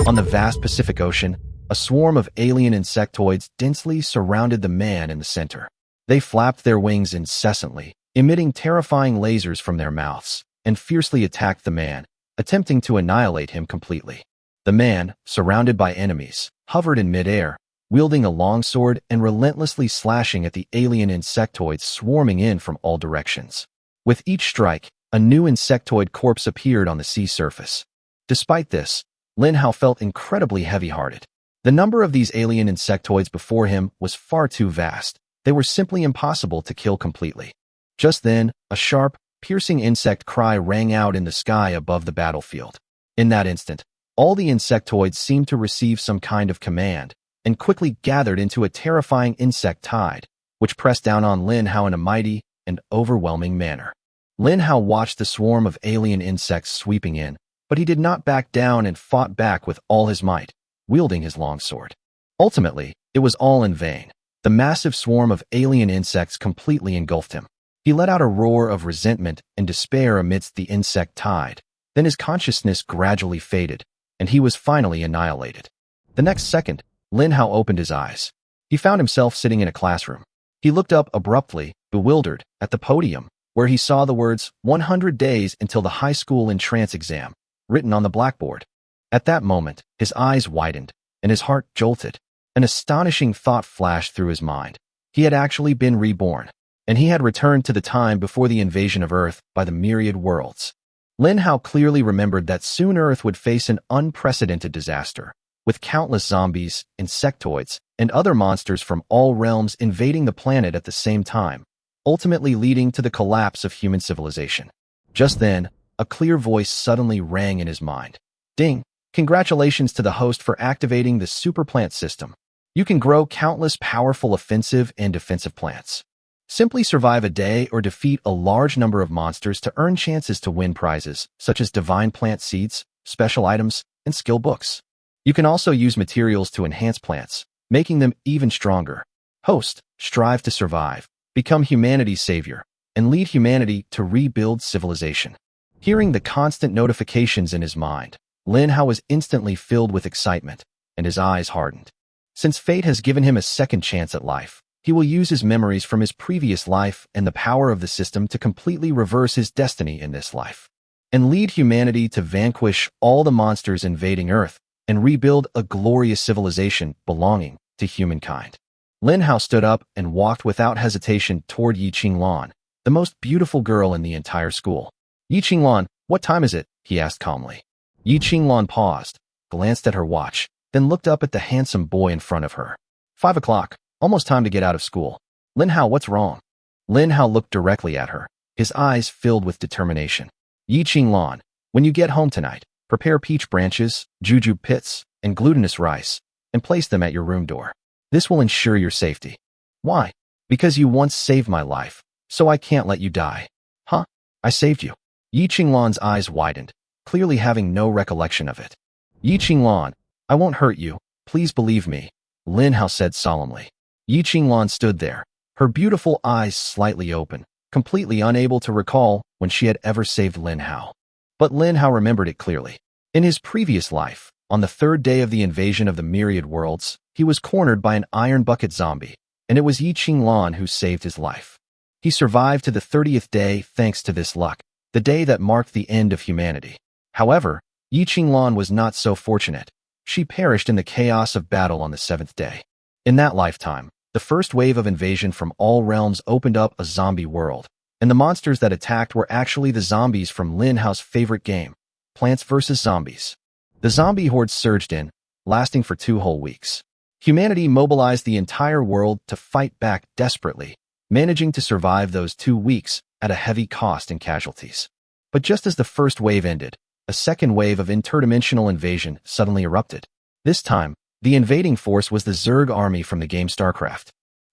On the vast Pacific Ocean, a swarm of alien insectoids densely surrounded the man in the center. They flapped their wings incessantly, emitting terrifying lasers from their mouths, and fiercely attacked the man, attempting to annihilate him completely. The man, surrounded by enemies, hovered in midair, wielding a longsword and relentlessly slashing at the alien insectoids swarming in from all directions. With each strike, a new insectoid corpse appeared on the sea surface. Despite this, Lin Hao felt incredibly heavy-hearted. The number of these alien insectoids before him was far too vast. They were simply impossible to kill completely. Just then, a sharp, piercing insect cry rang out in the sky above the battlefield. In that instant, all the insectoids seemed to receive some kind of command, and quickly gathered into a terrifying insect tide, which pressed down on Lin Hao in a mighty and overwhelming manner. Lin Hao watched the swarm of alien insects sweeping in, but he did not back down and fought back with all his might, wielding his longsword. Ultimately, it was all in vain. The massive swarm of alien insects completely engulfed him. He let out a roar of resentment and despair amidst the insect tide. Then his consciousness gradually faded, and he was finally annihilated. The next second, Lin Hao opened his eyes. He found himself sitting in a classroom. He looked up abruptly, bewildered, at the podium, where he saw the words 100 days until the high school entrance exam, written on the blackboard. At that moment, his eyes widened, and his heart jolted. An astonishing thought flashed through his mind. He had actually been reborn, and he had returned to the time before the invasion of Earth by the myriad worlds. Lin Hao clearly remembered that soon Earth would face an unprecedented disaster, with countless zombies, insectoids, and other monsters from all realms invading the planet at the same time, ultimately leading to the collapse of human civilization. Just then, a clear voice suddenly rang in his mind. Ding! Congratulations to the host for activating the super plant system. You can grow countless powerful offensive and defensive plants. Simply survive a day or defeat a large number of monsters to earn chances to win prizes, such as divine plant seeds, special items, and skill books. You can also use materials to enhance plants, making them even stronger. Host, strive to survive, become humanity's savior, and lead humanity to rebuild civilization. Hearing the constant notifications in his mind, Lin Hao was instantly filled with excitement, and his eyes hardened. Since fate has given him a second chance at life, he will use his memories from his previous life and the power of the system to completely reverse his destiny in this life, and lead humanity to vanquish all the monsters invading Earth and rebuild a glorious civilization belonging to humankind. Lin Hao stood up and walked without hesitation toward Yi Qinglan, the most beautiful girl in the entire school. Yi Qinglan, what time is it? He asked calmly. Yi Qinglan paused, glanced at her watch, then looked up at the handsome boy in front of her. 5 o'clock, almost time to get out of school. Lin Hao, what's wrong? Lin Hao looked directly at her, his eyes filled with determination. Yi Qinglan, when you get home tonight, prepare peach branches, jujube pits, and glutinous rice, and place them at your room door. This will ensure your safety. Why? Because you once saved my life, so I can't let you die. Huh? I saved you. Yi Qinglan's eyes widened, clearly having no recollection of it. Yi Qinglan, I won't hurt you, please believe me, Lin Hao said solemnly. Yi Qinglan stood there, her beautiful eyes slightly open, completely unable to recall when she had ever saved Lin Hao. But Lin Hao remembered it clearly. In his previous life, on the third day of the invasion of the myriad worlds, he was cornered by an iron bucket zombie, and it was Yi Qinglan who saved his life. He survived to the 30th day thanks to this luck, the day that marked the end of humanity. However, Yi Qinglan was not so fortunate. She perished in the chaos of battle on the 7th day. In that lifetime, the first wave of invasion from all realms opened up a zombie world, and the monsters that attacked were actually the zombies from Lin Hao's favorite game, Plants vs. Zombies. The zombie hordes surged in, lasting for 2 whole weeks. Humanity mobilized the entire world to fight back desperately, managing to survive those 2 weeks at a heavy cost in casualties. But just as the first wave ended, a second wave of interdimensional invasion suddenly erupted. This time, the invading force was the Zerg army from the game StarCraft.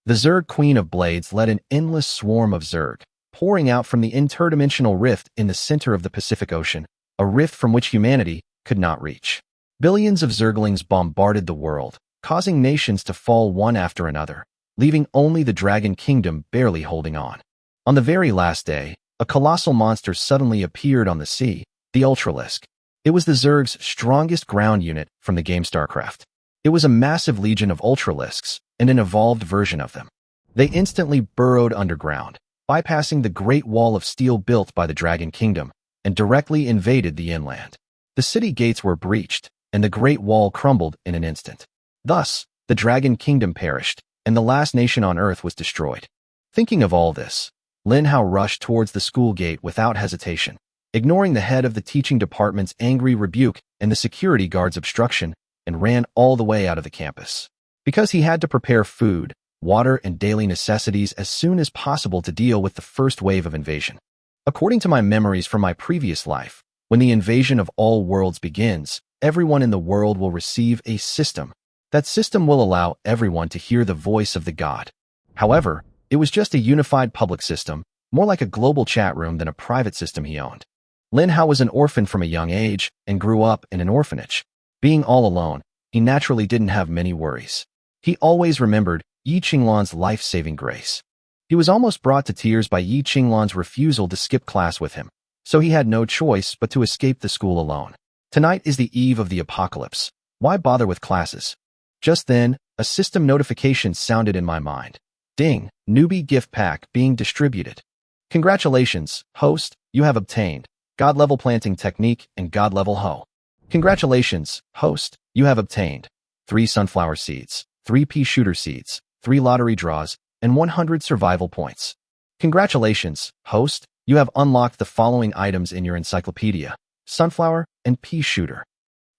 The Zerg Queen of Blades led an endless swarm of Zerg, pouring out from the interdimensional rift in the center of the Pacific Ocean, a rift from which humanity could not reach. Billions of Zerglings bombarded the world, causing nations to fall one after another, leaving only the Dragon Kingdom barely holding on. On the very last day, a colossal monster suddenly appeared on the sea, the Ultralisk. It was the Zerg's strongest ground unit from the game StarCraft. It was a massive legion of Ultralisks and an evolved version of them. They instantly burrowed underground, bypassing the Great Wall of Steel built by the Dragon Kingdom, and directly invaded the inland. The city gates were breached, and the Great Wall crumbled in an instant. Thus, the Dragon Kingdom perished, and the last nation on Earth was destroyed. Thinking of all this, Lin Hao rushed towards the school gate without hesitation. Ignoring the head of the teaching department's angry rebuke and the security guard's obstruction, and ran all the way out of the campus. Because he had to prepare food, water, and daily necessities as soon as possible to deal with the first wave of invasion. According to my memories from my previous life, when the invasion of all worlds begins, everyone in the world will receive a system. That system will allow everyone to hear the voice of the god. However, it was just a unified public system, more like a global chat room than a private system he owned. Lin Hao was an orphan from a young age and grew up in an orphanage. Being all alone, he naturally didn't have many worries. He always remembered Yi Qinglan's life-saving grace. He was almost brought to tears by Yi Qinglan's refusal to skip class with him, so he had no choice but to escape the school alone. Tonight is the eve of the apocalypse. Why bother with classes? Just then, a system notification sounded in my mind. Ding, newbie gift pack being distributed. Congratulations, host, you have obtained God level planting technique and God level hoe. Congratulations, host, you have obtained 3 sunflower seeds, 3 pea shooter seeds, 3 lottery draws, and 100 survival points. Congratulations, host, you have unlocked the following items in your encyclopedia: sunflower and pea shooter.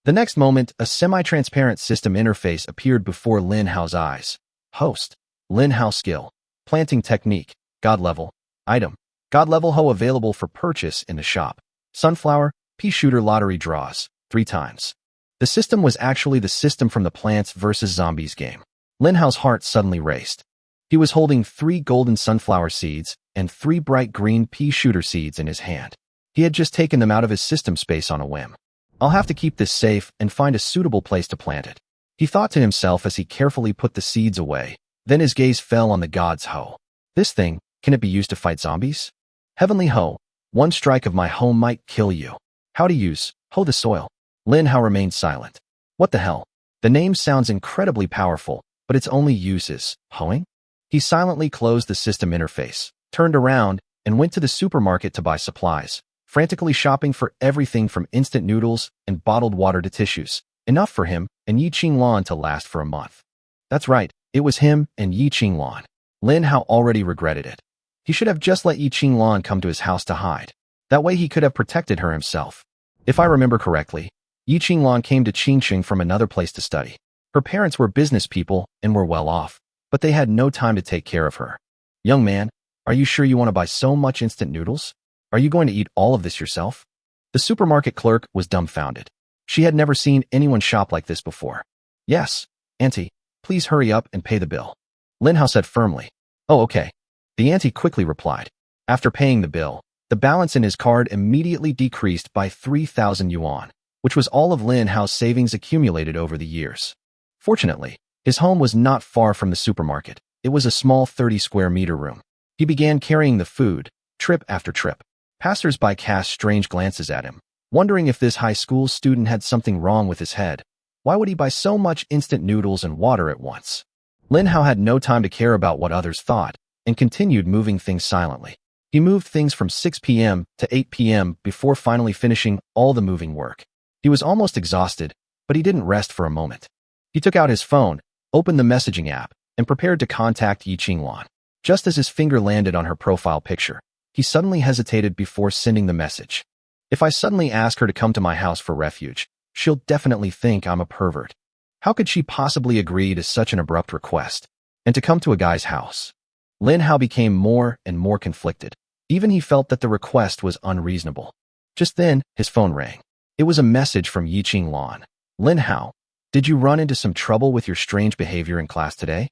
The next moment, a semi-transparent system interface appeared before Lin Hao's eyes. Host, Lin Hao skill, planting technique, God level, item, God level hoe available for purchase in the shop. Sunflower, pea shooter lottery draws, 3 times. The system was actually the system from the Plants vs. Zombies game. Lin Hao's heart suddenly raced. He was holding 3 golden sunflower seeds and 3 bright green pea shooter seeds in his hand. He had just taken them out of his system space on a whim. I'll have to keep this safe and find a suitable place to plant it, he thought to himself as he carefully put the seeds away. Then his gaze fell on the god's hoe. This thing, can it be used to fight zombies? Heavenly hoe, 1 strike of my hoe might kill you. How to use hoe the soil. Lin Hao remained silent. What the hell? The name sounds incredibly powerful, but its only use is hoeing? He silently closed the system interface, turned around, and went to the supermarket to buy supplies, frantically shopping for everything from instant noodles and bottled water to tissues, enough for him and Yi Qinglan to last for a month. That's right, it was him and Yi Qinglan. Lin Hao already regretted it. He should have just let Yi Qinglan come to his house to hide. That way he could have protected her himself. If I remember correctly, Yi Qinglan came to Qingqing from another place to study. Her parents were business people and were well off, but they had no time to take care of her. Young man, are you sure you want to buy so much instant noodles? Are you going to eat all of this yourself? The supermarket clerk was dumbfounded. She had never seen anyone shop like this before. Yes, auntie, please hurry up and pay the bill. Lin Hao said firmly. Oh, okay. The auntie quickly replied. After paying the bill, the balance in his card immediately decreased by 3,000 yuan, which was all of Lin Hao's savings accumulated over the years. Fortunately, his home was not far from the supermarket. It was a small 30-square-meter room. He began carrying the food, trip after trip. Passers-by cast strange glances at him, wondering if this high school student had something wrong with his head. Why would he buy so much instant noodles and water at once? Lin Hao had no time to care about what others thought, and continued moving things silently. He moved things from 6 p.m. to 8 p.m. before finally finishing all the moving work. He was almost exhausted, but he didn't rest for a moment. He took out his phone, opened the messaging app, and prepared to contact Yi Qinglan. Just as his finger landed on her profile picture, he suddenly hesitated before sending the message. If I suddenly ask her to come to my house for refuge, she'll definitely think I'm a pervert. How could she possibly agree to such an abrupt request? And to come to a guy's house? Lin Hao became more and more conflicted. Even he felt that the request was unreasonable. Just then, his phone rang. It was a message from Yi Qinglan. Lin Hao, did you run into some trouble with your strange behavior in class today?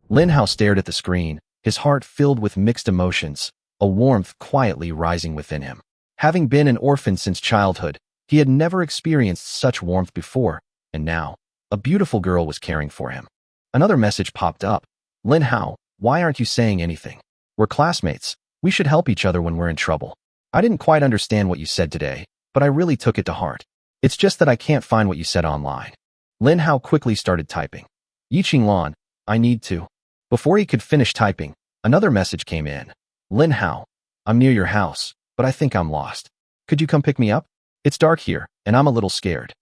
Lin Hao stared at the screen, his heart filled with mixed emotions, a warmth quietly rising within him. Having been an orphan since childhood, he had never experienced such warmth before, and now, a beautiful girl was caring for him. Another message popped up. Lin Hao, why aren't you saying anything? We're classmates. We should help each other when we're in trouble. I didn't quite understand what you said today, but I really took it to heart. It's just that I can't find what you said online. Lin Hao quickly started typing. Yi Qinglan, I need to. Before he could finish typing, another message came in. Lin Hao, I'm near your house, but I think I'm lost. Could you come pick me up? It's dark here, and I'm a little scared.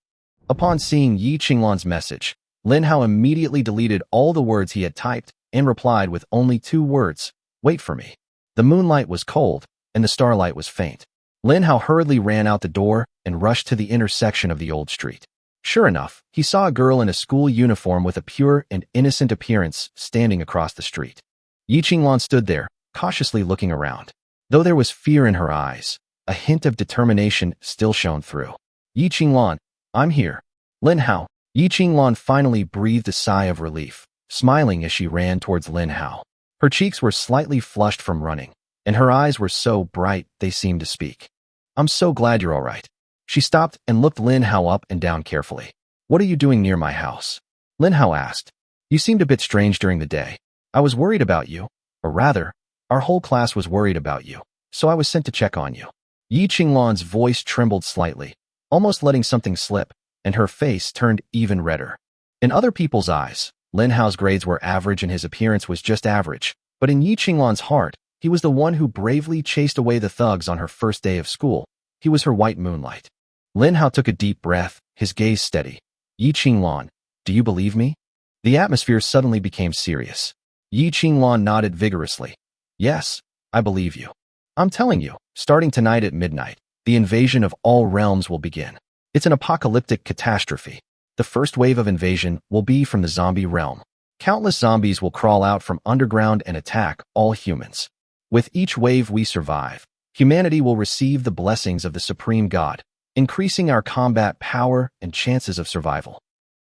Upon seeing Yi Qinglan's message, Lin Hao immediately deleted all the words he had typed and replied with only 2 words, wait for me. The moonlight was cold, and the starlight was faint. Lin Hao hurriedly ran out the door and rushed to the intersection of the old street. Sure enough, he saw a girl in a school uniform with a pure and innocent appearance standing across the street. Yi Qinglan stood there, cautiously looking around. Though there was fear in her eyes, a hint of determination still shone through. Yi Qinglan, I'm here. Lin Hao. Yi Qinglan finally breathed a sigh of relief, smiling as she ran towards Lin Hao. Her cheeks were slightly flushed from running, and her eyes were so bright they seemed to speak. I'm so glad you're all right. She stopped and looked Lin Hao up and down carefully. What are you doing near my house? Lin Hao asked. You seemed a bit strange during the day. I was worried about you, or rather, our whole class was worried about you, so I was sent to check on you. Yi Qinglan's voice trembled slightly, almost letting something slip, and her face turned even redder. In other people's eyes, Lin Hao's grades were average and his appearance was just average, but in Yi Qinglan's heart, he was the one who bravely chased away the thugs on her first day of school. He was her white moonlight. Lin Hao took a deep breath, his gaze steady. Yi Qinglan, do you believe me? The atmosphere suddenly became serious. Yi Qinglan nodded vigorously. Yes, I believe you. I'm telling you, starting tonight at midnight, the invasion of all realms will begin. It's an apocalyptic catastrophe. The first wave of invasion will be from the zombie realm. Countless zombies will crawl out from underground and attack all humans. With each wave we survive, humanity will receive the blessings of the Supreme God, increasing our combat power and chances of survival.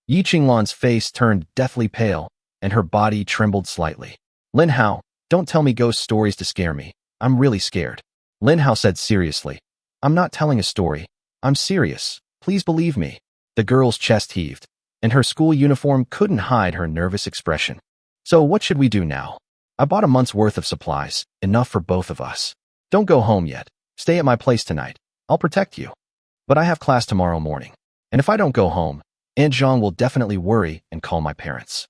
Yi Qinglan's face turned deathly pale, and her body trembled slightly. Lin Hao, don't tell me ghost stories to scare me. I'm really scared. Lin Hao said seriously. I'm not telling a story. I'm serious. Please believe me. The girl's chest heaved, and her school uniform couldn't hide her nervous expression. So what should we do now? I bought a month's worth of supplies, enough for both of us. Don't go home yet. Stay at my place tonight. I'll protect you. But I have class tomorrow morning, and if I don't go home, Aunt Zhang will definitely worry and call my parents.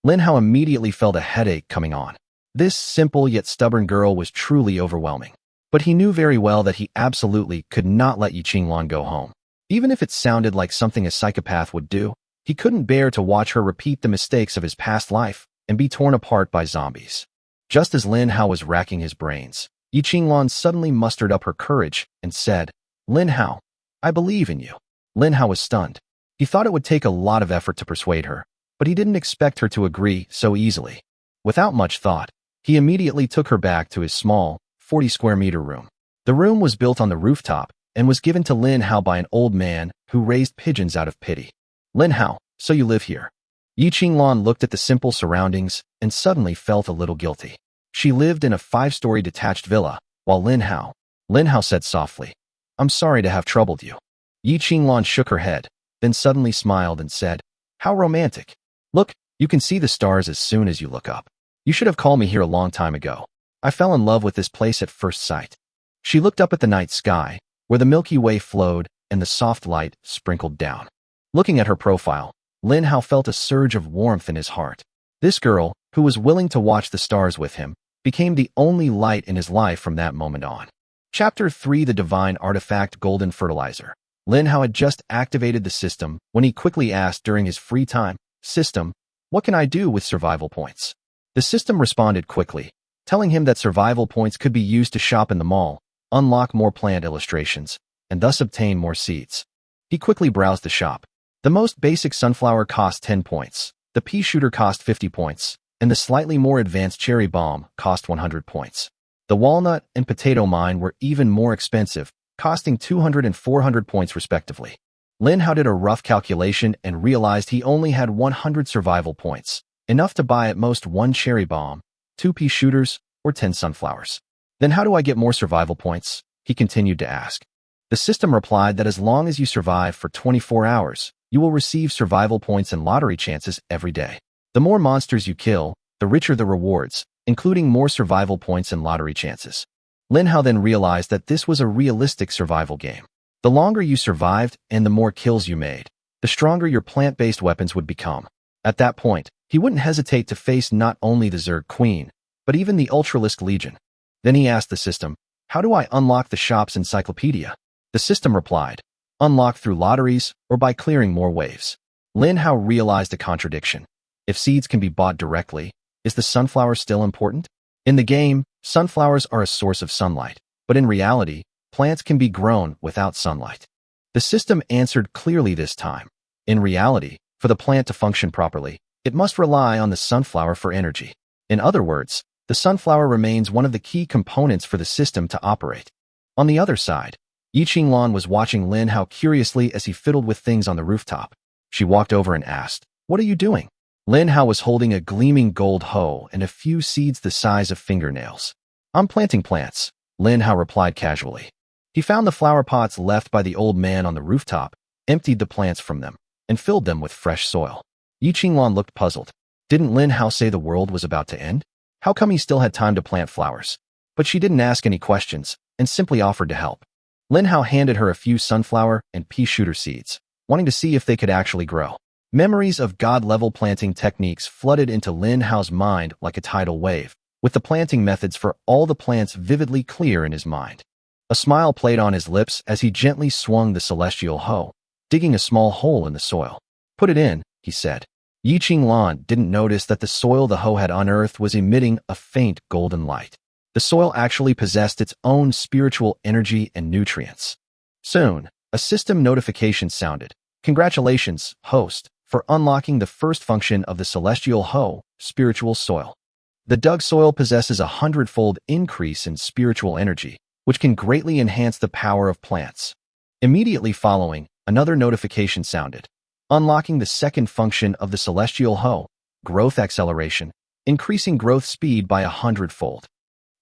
Lin Hao immediately felt a headache coming on. This simple yet stubborn girl was truly overwhelming. But he knew very well that he absolutely could not let Yi Qinglan go home. Even if it sounded like something a psychopath would do, he couldn't bear to watch her repeat the mistakes of his past life and be torn apart by zombies. Just as Lin Hao was racking his brains, Yi Qinglan suddenly mustered up her courage and said, Lin Hao, I believe in you. Lin Hao was stunned. He thought it would take a lot of effort to persuade her, but he didn't expect her to agree so easily. Without much thought, he immediately took her back to his small, 40-square-meter room. The room was built on the rooftop and was given to Lin Hao by an old man who raised pigeons out of pity. Lin Hao, so you live here. Yi Qinglan looked at the simple surroundings and suddenly felt a little guilty. She lived in a 5-story detached villa, while Lin Hao said softly, I'm sorry to have troubled you. Yi Qinglan shook her head, then suddenly smiled and said, How romantic. Look, you can see the stars as soon as you look up. You should have called me here a long time ago. I fell in love with this place at first sight. She looked up at the night sky, where the Milky Way flowed and the soft light sprinkled down. Looking at her profile, Lin Hao felt a surge of warmth in his heart. This girl, who was willing to watch the stars with him, became the only light in his life from that moment on. Chapter 3: The Divine Artifact Golden Fertilizer. Lin Hao had just activated the system when he quickly asked during his free time, System, what can I do with survival points? The system responded quickly, telling him that survival points could be used to shop in the mall, unlock more plant illustrations, and thus obtain more seeds. He quickly browsed the shop. The most basic sunflower cost 10 points, the pea shooter cost 50 points, and the slightly more advanced cherry bomb cost 100 points. The walnut and potato mine were even more expensive, costing 200 and 400 points respectively. Lin Hao did a rough calculation and realized he only had 100 survival points, enough to buy at most 1 cherry bomb, 2 pea shooters, or 10 sunflowers. Then how do I get more survival points? He continued to ask. The system replied that as long as you survive for 24 hours, you will receive survival points and lottery chances every day. The more monsters you kill, the richer the rewards, including more survival points and lottery chances. Lin Hao then realized that this was a realistic survival game. The longer you survived and the more kills you made, the stronger your plant-based weapons would become. At that point, he wouldn't hesitate to face not only the Zerg Queen, but even the Ultralisk Legion. Then he asked the system, "How do I unlock the shop's encyclopedia?" The system replied, "Unlock through lotteries or by clearing more waves." Lin Hao realized a contradiction. If seeds can be bought directly, is the sunflower still important? In the game, sunflowers are a source of sunlight, but in reality, plants can be grown without sunlight. The system answered clearly this time. In reality, for the plant to function properly, it must rely on the sunflower for energy. In other words, the sunflower remains one of the key components for the system to operate. On the other side, Yi Qinglan was watching Lin Hao curiously as he fiddled with things on the rooftop. She walked over and asked, "What are you doing?" Lin Hao was holding a gleaming gold hoe and a few seeds the size of fingernails. "I'm planting plants," Lin Hao replied casually. He found the flower pots left by the old man on the rooftop, emptied the plants from them, and filled them with fresh soil. Yi Qinglan looked puzzled. Didn't Lin Hao say the world was about to end? How come he still had time to plant flowers? But she didn't ask any questions and simply offered to help. Lin Hao handed her a few sunflower and pea shooter seeds, wanting to see if they could actually grow. Memories of God-level planting techniques flooded into Lin Hao's mind like a tidal wave, with the planting methods for all the plants vividly clear in his mind. A smile played on his lips as he gently swung the celestial hoe, digging a small hole in the soil. "Put it in," he said. Yi Qinglan didn't notice that the soil the hoe had unearthed was emitting a faint golden light. The soil actually possessed its own spiritual energy and nutrients. Soon, a system notification sounded. "Congratulations, host, for unlocking the first function of the celestial hoe, spiritual soil. The dug soil possesses a 100-fold increase in spiritual energy, which can greatly enhance the power of plants." Immediately following, another notification sounded. "Unlocking the second function of the celestial hoe, growth acceleration, increasing growth speed by 100-fold.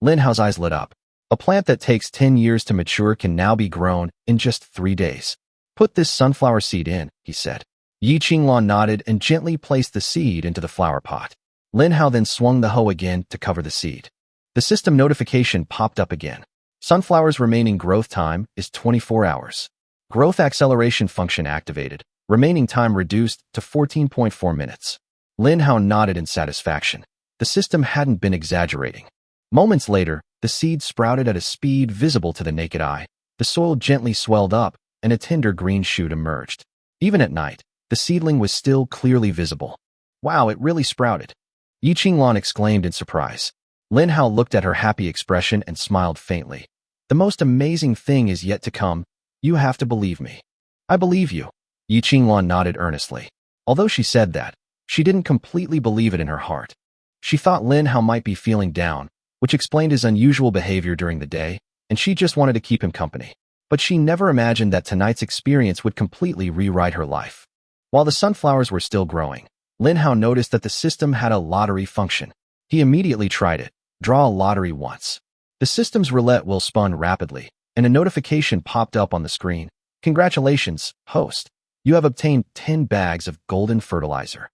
Lin Hao's eyes lit up. A plant that takes 10 years to mature can now be grown in just 3 days. "Put this sunflower seed in," he said. Yi Qinglan nodded and gently placed the seed into the flower pot. Lin Hao then swung the hoe again to cover the seed. The system notification popped up again. "Sunflower's remaining growth time is 24 hours. Growth acceleration function activated. Remaining time reduced to 14.4 minutes. Lin Hao nodded in satisfaction. The system hadn't been exaggerating. Moments later, the seed sprouted at a speed visible to the naked eye. The soil gently swelled up, and a tender green shoot emerged. Even at night, the seedling was still clearly visible. "Wow, it really sprouted," Yi Qinglan exclaimed in surprise. Lin Hao looked at her happy expression and smiled faintly. "The most amazing thing is yet to come. You have to believe me." "I believe you," Yi Qinglan nodded earnestly. Although she said that, she didn't completely believe it in her heart. She thought Lin Hao might be feeling down, which explained his unusual behavior during the day, and she just wanted to keep him company. But she never imagined that tonight's experience would completely rewrite her life. While the sunflowers were still growing, Lin Hao noticed that the system had a lottery function. He immediately tried it. Draw a lottery once. The system's roulette wheel spun rapidly, and a notification popped up on the screen. "Congratulations, host. You have obtained 10 bags of golden fertilizer."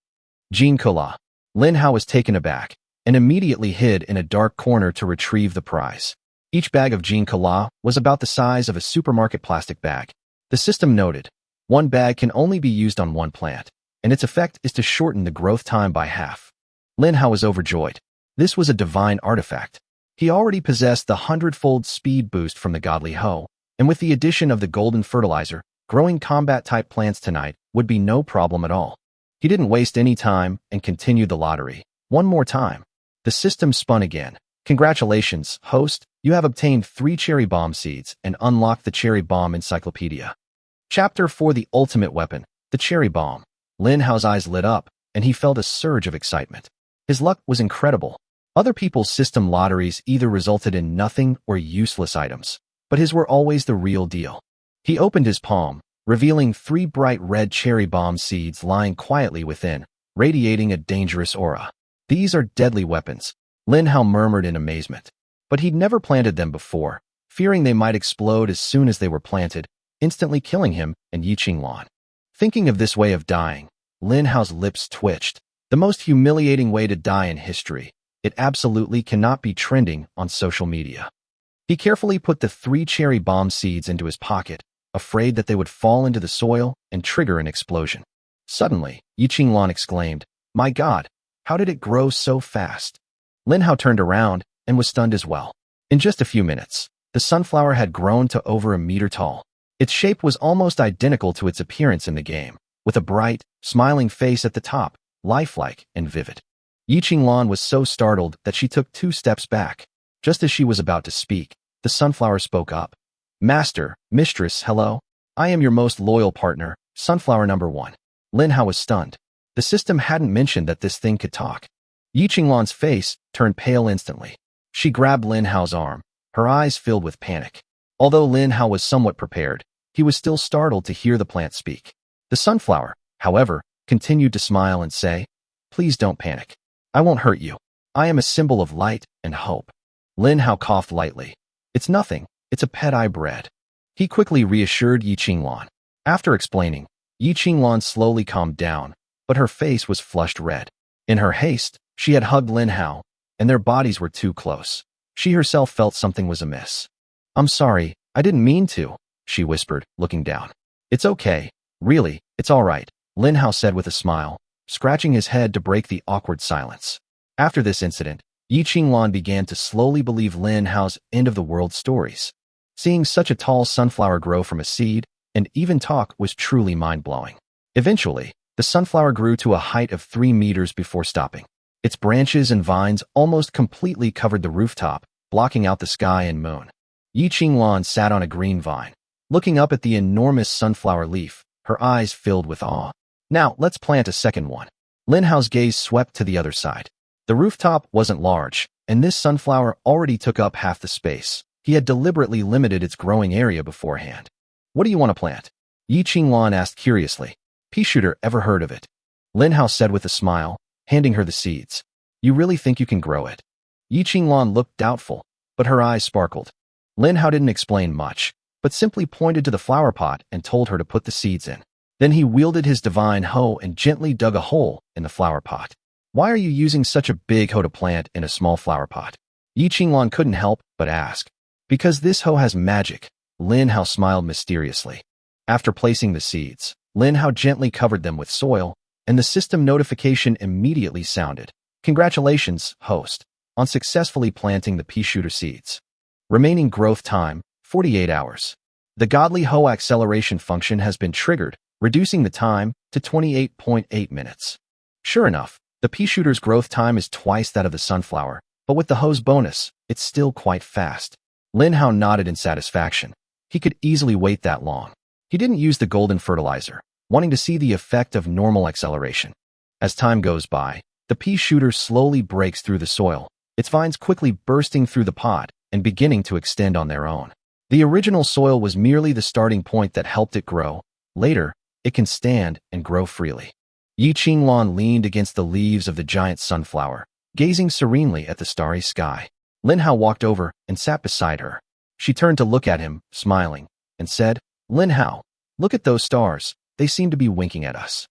Jean Cola. Lin Hao was taken aback and immediately hid in a dark corner to retrieve the prize. Each bag of Jean Cola was about the size of a supermarket plastic bag. The system noted, one bag can only be used on one plant, and its effect is to shorten the growth time by half. Lin Hao was overjoyed. This was a divine artifact. He already possessed the 100-fold speed boost from the godly hoe, and with the addition of the golden fertilizer, growing combat-type plants tonight would be no problem at all. He didn't waste any time and continued the lottery. One more time. The system spun again. "Congratulations, host. You have obtained 3 cherry bomb seeds and unlocked the cherry bomb encyclopedia." Chapter 4: The Ultimate Weapon, the Cherry Bomb. Lin Hao's eyes lit up, and he felt a surge of excitement. His luck was incredible. Other people's system lotteries either resulted in nothing or useless items, but his were always the real deal. He opened his palm, revealing 3 bright red cherry bomb seeds lying quietly within, radiating a dangerous aura. "These are deadly weapons," Lin Hao murmured in amazement. But he'd never planted them before, fearing they might explode as soon as they were planted, instantly killing him and Yi Qinglan. Thinking of this way of dying, Lin Hao's lips twitched. The most humiliating way to die in history. It absolutely cannot be trending on social media. He carefully put the 3 cherry bomb seeds into his pocket, afraid that they would fall into the soil and trigger an explosion. Suddenly, Yi Qinglan exclaimed, "My God, how did it grow so fast?" Lin Hao turned around and was stunned as well. In just a few minutes, the sunflower had grown to over a meter tall. Its shape was almost identical to its appearance in the game, with a bright, smiling face at the top, lifelike and vivid. Yi Qinglan was so startled that she took 2 steps back. Just as she was about to speak, the sunflower spoke up. "Master, mistress, hello. I am your most loyal partner, sunflower number 1. Lin Hao was stunned. The system hadn't mentioned that this thing could talk. Yi Qinglan's face turned pale instantly. She grabbed Lin Hao's arm, her eyes filled with panic. Although Lin Hao was somewhat prepared, he was still startled to hear the plant speak. The sunflower, however, continued to smile and say, "Please don't panic. I won't hurt you. I am a symbol of light and hope." Lin Hao coughed lightly. "It's nothing. It's a pet I bred." He quickly reassured Yi Qinglan. After explaining, Yi Qinglan slowly calmed down, but her face was flushed red. In her haste, she had hugged Lin Hao, and their bodies were too close. She herself felt something was amiss. "I'm sorry, I didn't mean to," she whispered, looking down. "It's okay. Really, it's all right," Lin Hao said with a smile, scratching his head to break the awkward silence. After this incident, Yi Qinglan began to slowly believe Lin Hao's end-of-the-world stories. Seeing such a tall sunflower grow from a seed and even talk was truly mind-blowing. Eventually, the sunflower grew to a height of 3 meters before stopping. Its branches and vines almost completely covered the rooftop, blocking out the sky and moon. Yi Qinglan sat on a green vine, looking up at the enormous sunflower leaf, her eyes filled with awe. "Now, let's plant a second one." Lin Hao's gaze swept to the other side. The rooftop wasn't large, and this sunflower already took up half the space. He had deliberately limited its growing area beforehand. "What do you want to plant?" Yi Qinglan asked curiously. "Pea shooter, ever heard of it?" Lin Hao said with a smile, handing her the seeds. "You really think you can grow it?" Yi Qinglan looked doubtful, but her eyes sparkled. Lin Hao didn't explain much, but simply pointed to the flower pot and told her to put the seeds in. Then he wielded his divine hoe and gently dug a hole in the flower pot. "Why are you using such a big hoe to plant in a small flower pot?" Yi Qinglan couldn't help but ask. "Because this hoe has magic," Lin Hao smiled mysteriously. After placing the seeds, Lin Hao gently covered them with soil, and the system notification immediately sounded. "Congratulations, host, on successfully planting the pea shooter seeds. Remaining growth time, 48 hours. The Godly Hoe acceleration function has been triggered, reducing the time to 28.8 minutes. Sure enough, the pea shooter's growth time is twice that of the sunflower, but with the hoe's bonus, it's still quite fast." Lin Hao nodded in satisfaction. He could easily wait that long. He didn't use the golden fertilizer, wanting to see the effect of normal acceleration. As time goes by, the pea shooter slowly breaks through the soil, its vines quickly bursting through the pot and beginning to extend on their own. The original soil was merely the starting point that helped it grow. Later, it can stand and grow freely. Yi Qinglan leaned against the leaves of the giant sunflower, gazing serenely at the starry sky. Lin Hao walked over and sat beside her. She turned to look at him, smiling, and said, "Lin Hao, look at those stars. They seem to be winking at us."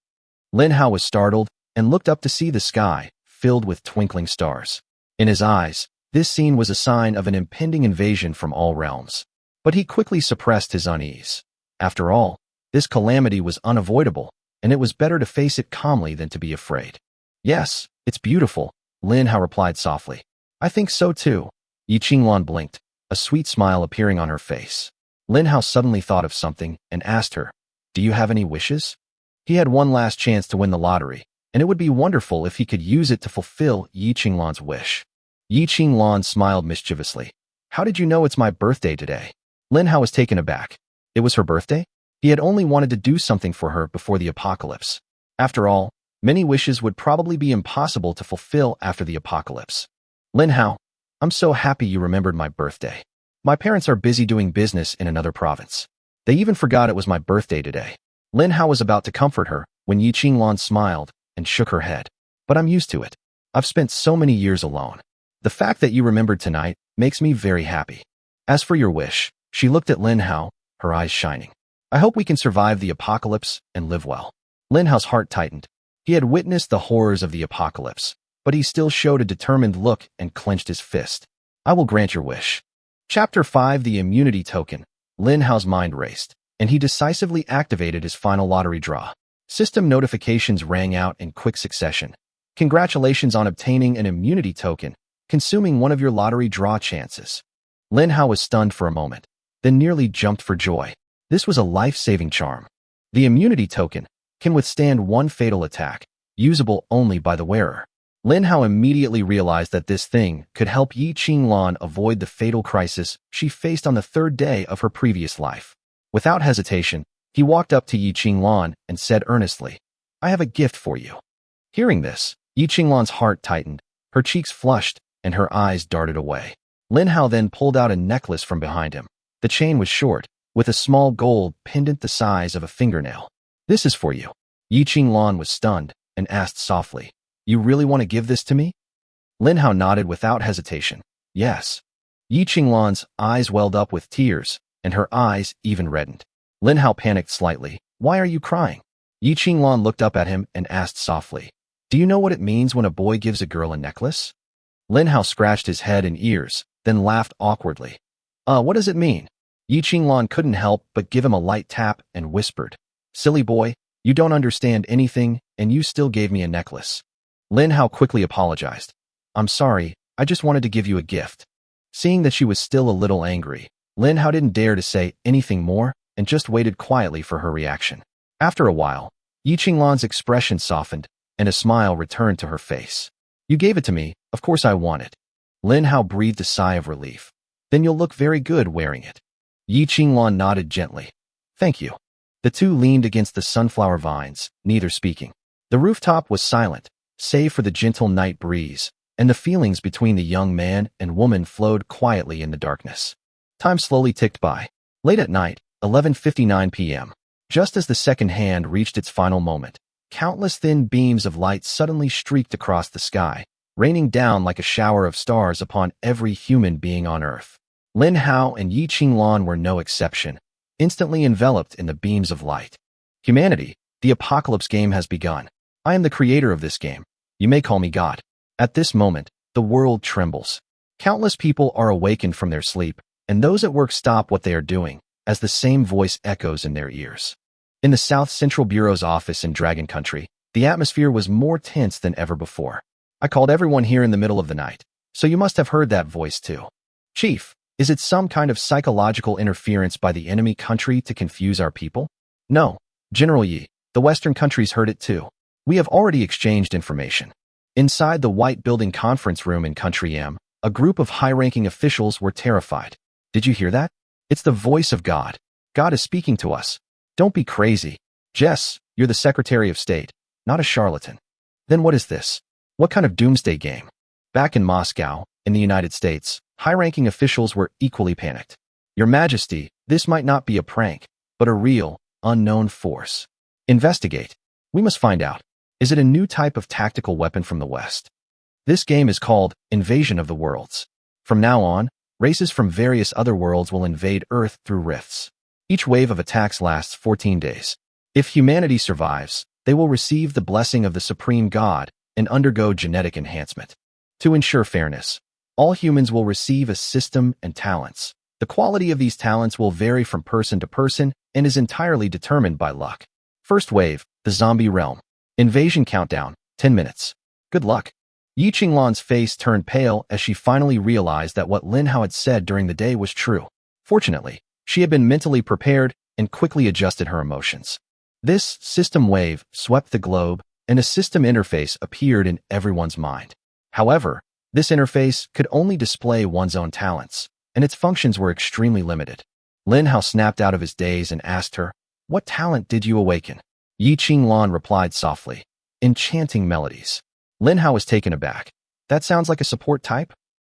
Lin Hao was startled and looked up to see the sky filled with twinkling stars. In his eyes, this scene was a sign of an impending invasion from all realms. But he quickly suppressed his unease. After all, this calamity was unavoidable, and it was better to face it calmly than to be afraid. "Yes, it's beautiful," Lin Hao replied softly. "I think so too." Yi Qinglan blinked, a sweet smile appearing on her face. Lin Hao suddenly thought of something and asked her, "Do you have any wishes?" He had one last chance to win the lottery, and it would be wonderful if he could use it to fulfill Yi Qinglan's wish. Yi Qinglan smiled mischievously. "How did you know it's my birthday today?" Lin Hao was taken aback. It was her birthday? He had only wanted to do something for her before the apocalypse. After all, many wishes would probably be impossible to fulfill after the apocalypse. "Lin Hao, I'm so happy you remembered my birthday. My parents are busy doing business in another province. They even forgot it was my birthday today." Lin Hao was about to comfort her when Yi Qinglan smiled and shook her head. "But I'm used to it. I've spent so many years alone. The fact that you remembered tonight makes me very happy. As for your wish," she looked at Lin Hao, her eyes shining. "I hope we can survive the apocalypse and live well." Lin Hao's heart tightened. He had witnessed the horrors of the apocalypse, but he still showed a determined look and clenched his fist. "I will grant your wish." Chapter 5: The Immunity Token. Lin Hao's mind raced. and he decisively activated his final lottery draw. System notifications rang out in quick succession. Congratulations on obtaining an immunity token, consuming one of your lottery draw chances. Lin Hao was stunned for a moment, then nearly jumped for joy. This was a life-saving charm. The immunity token can withstand one fatal attack, usable only by the wearer. Lin Hao immediately realized that this thing could help Yi Qinglan avoid the fatal crisis she faced on the third day of her previous life. Without hesitation, he walked up to Yi Qinglan and said earnestly, "I have a gift for you." Hearing this, Yi Qinglan's heart tightened, her cheeks flushed, and her eyes darted away. Lin Hao then pulled out a necklace from behind him. The chain was short, with a small gold pendant the size of a fingernail. "This is for you." Yi Qinglan was stunned and asked softly, "You really want to give this to me?" Lin Hao nodded without hesitation. "Yes." Yi Qinglan's eyes welled up with tears, and her eyes even reddened. Lin Hao panicked slightly. "Why are you crying?" Yi Qinglan looked up at him and asked softly, "Do you know what it means when a boy gives a girl a necklace?" Lin Hao scratched his head and ears, then laughed awkwardly. What does it mean?" Yi Qinglan couldn't help but give him a light tap and whispered, "Silly boy, you don't understand anything, and you still gave me a necklace." Lin Hao quickly apologized. "I'm sorry, I just wanted to give you a gift." Seeing that she was still a little angry, Lin Hao didn't dare to say anything more and just waited quietly for her reaction. After a while, Yi Qinglan's expression softened, and a smile returned to her face. "You gave it to me, of course I want it." Lin Hao breathed a sigh of relief. "Then you'll look very good wearing it." Yi Qinglan nodded gently. "Thank you." The two leaned against the sunflower vines, neither speaking. The rooftop was silent, save for the gentle night breeze, and the feelings between the young man and woman flowed quietly in the darkness. Time slowly ticked by. Late at night, 11:59 p.m. Just as the second hand reached its final moment, countless thin beams of light suddenly streaked across the sky, raining down like a shower of stars upon every human being on Earth. Lin Hao and Yi Qinglan were no exception, instantly enveloped in the beams of light. "Humanity, the apocalypse game has begun. I am the creator of this game. You may call me God." At this moment, the world trembles. Countless people are awakened from their sleep, and those at work stop what they are doing, as the same voice echoes in their ears. In the South Central Bureau's office in Dragon Country, the atmosphere was more tense than ever before. "I called everyone here in the middle of the night, so you must have heard that voice too. Chief, is it some kind of psychological interference by the enemy country to confuse our people?" "No, General Yi, the Western countries heard it too. We have already exchanged information." Inside the White Building conference room in Country M, a group of high-ranking officials were terrified. "Did you hear that? It's the voice of God. God is speaking to us. Don't be crazy. Jess, you're the Secretary of State, not a charlatan." "Then what is this? What kind of doomsday game?" Back in Moscow, in the United States, high-ranking officials were equally panicked. "Your Majesty, this might not be a prank, but a real, unknown force. Investigate. We must find out. Is it a new type of tactical weapon from the West?" This game is called Invasion of the Worlds. From now on, races from various other worlds will invade Earth through rifts. Each wave of attacks lasts 14 days. If humanity survives, they will receive the blessing of the Supreme God and undergo genetic enhancement. To ensure fairness, all humans will receive a system and talents. The quality of these talents will vary from person to person and is entirely determined by luck. First wave, the Zombie Realm. Invasion countdown, 10 minutes. Good luck. Yi Qinglan's face turned pale as she finally realized that what Lin Hao had said during the day was true. Fortunately, she had been mentally prepared and quickly adjusted her emotions. This system wave swept the globe, and a system interface appeared in everyone's mind. However, this interface could only display one's own talents, and its functions were extremely limited. Lin Hao snapped out of his daze and asked her, "What talent did you awaken?" Yi Qinglan replied softly, "Enchanting melodies." Lin Hao was taken aback. "That sounds like a support type?"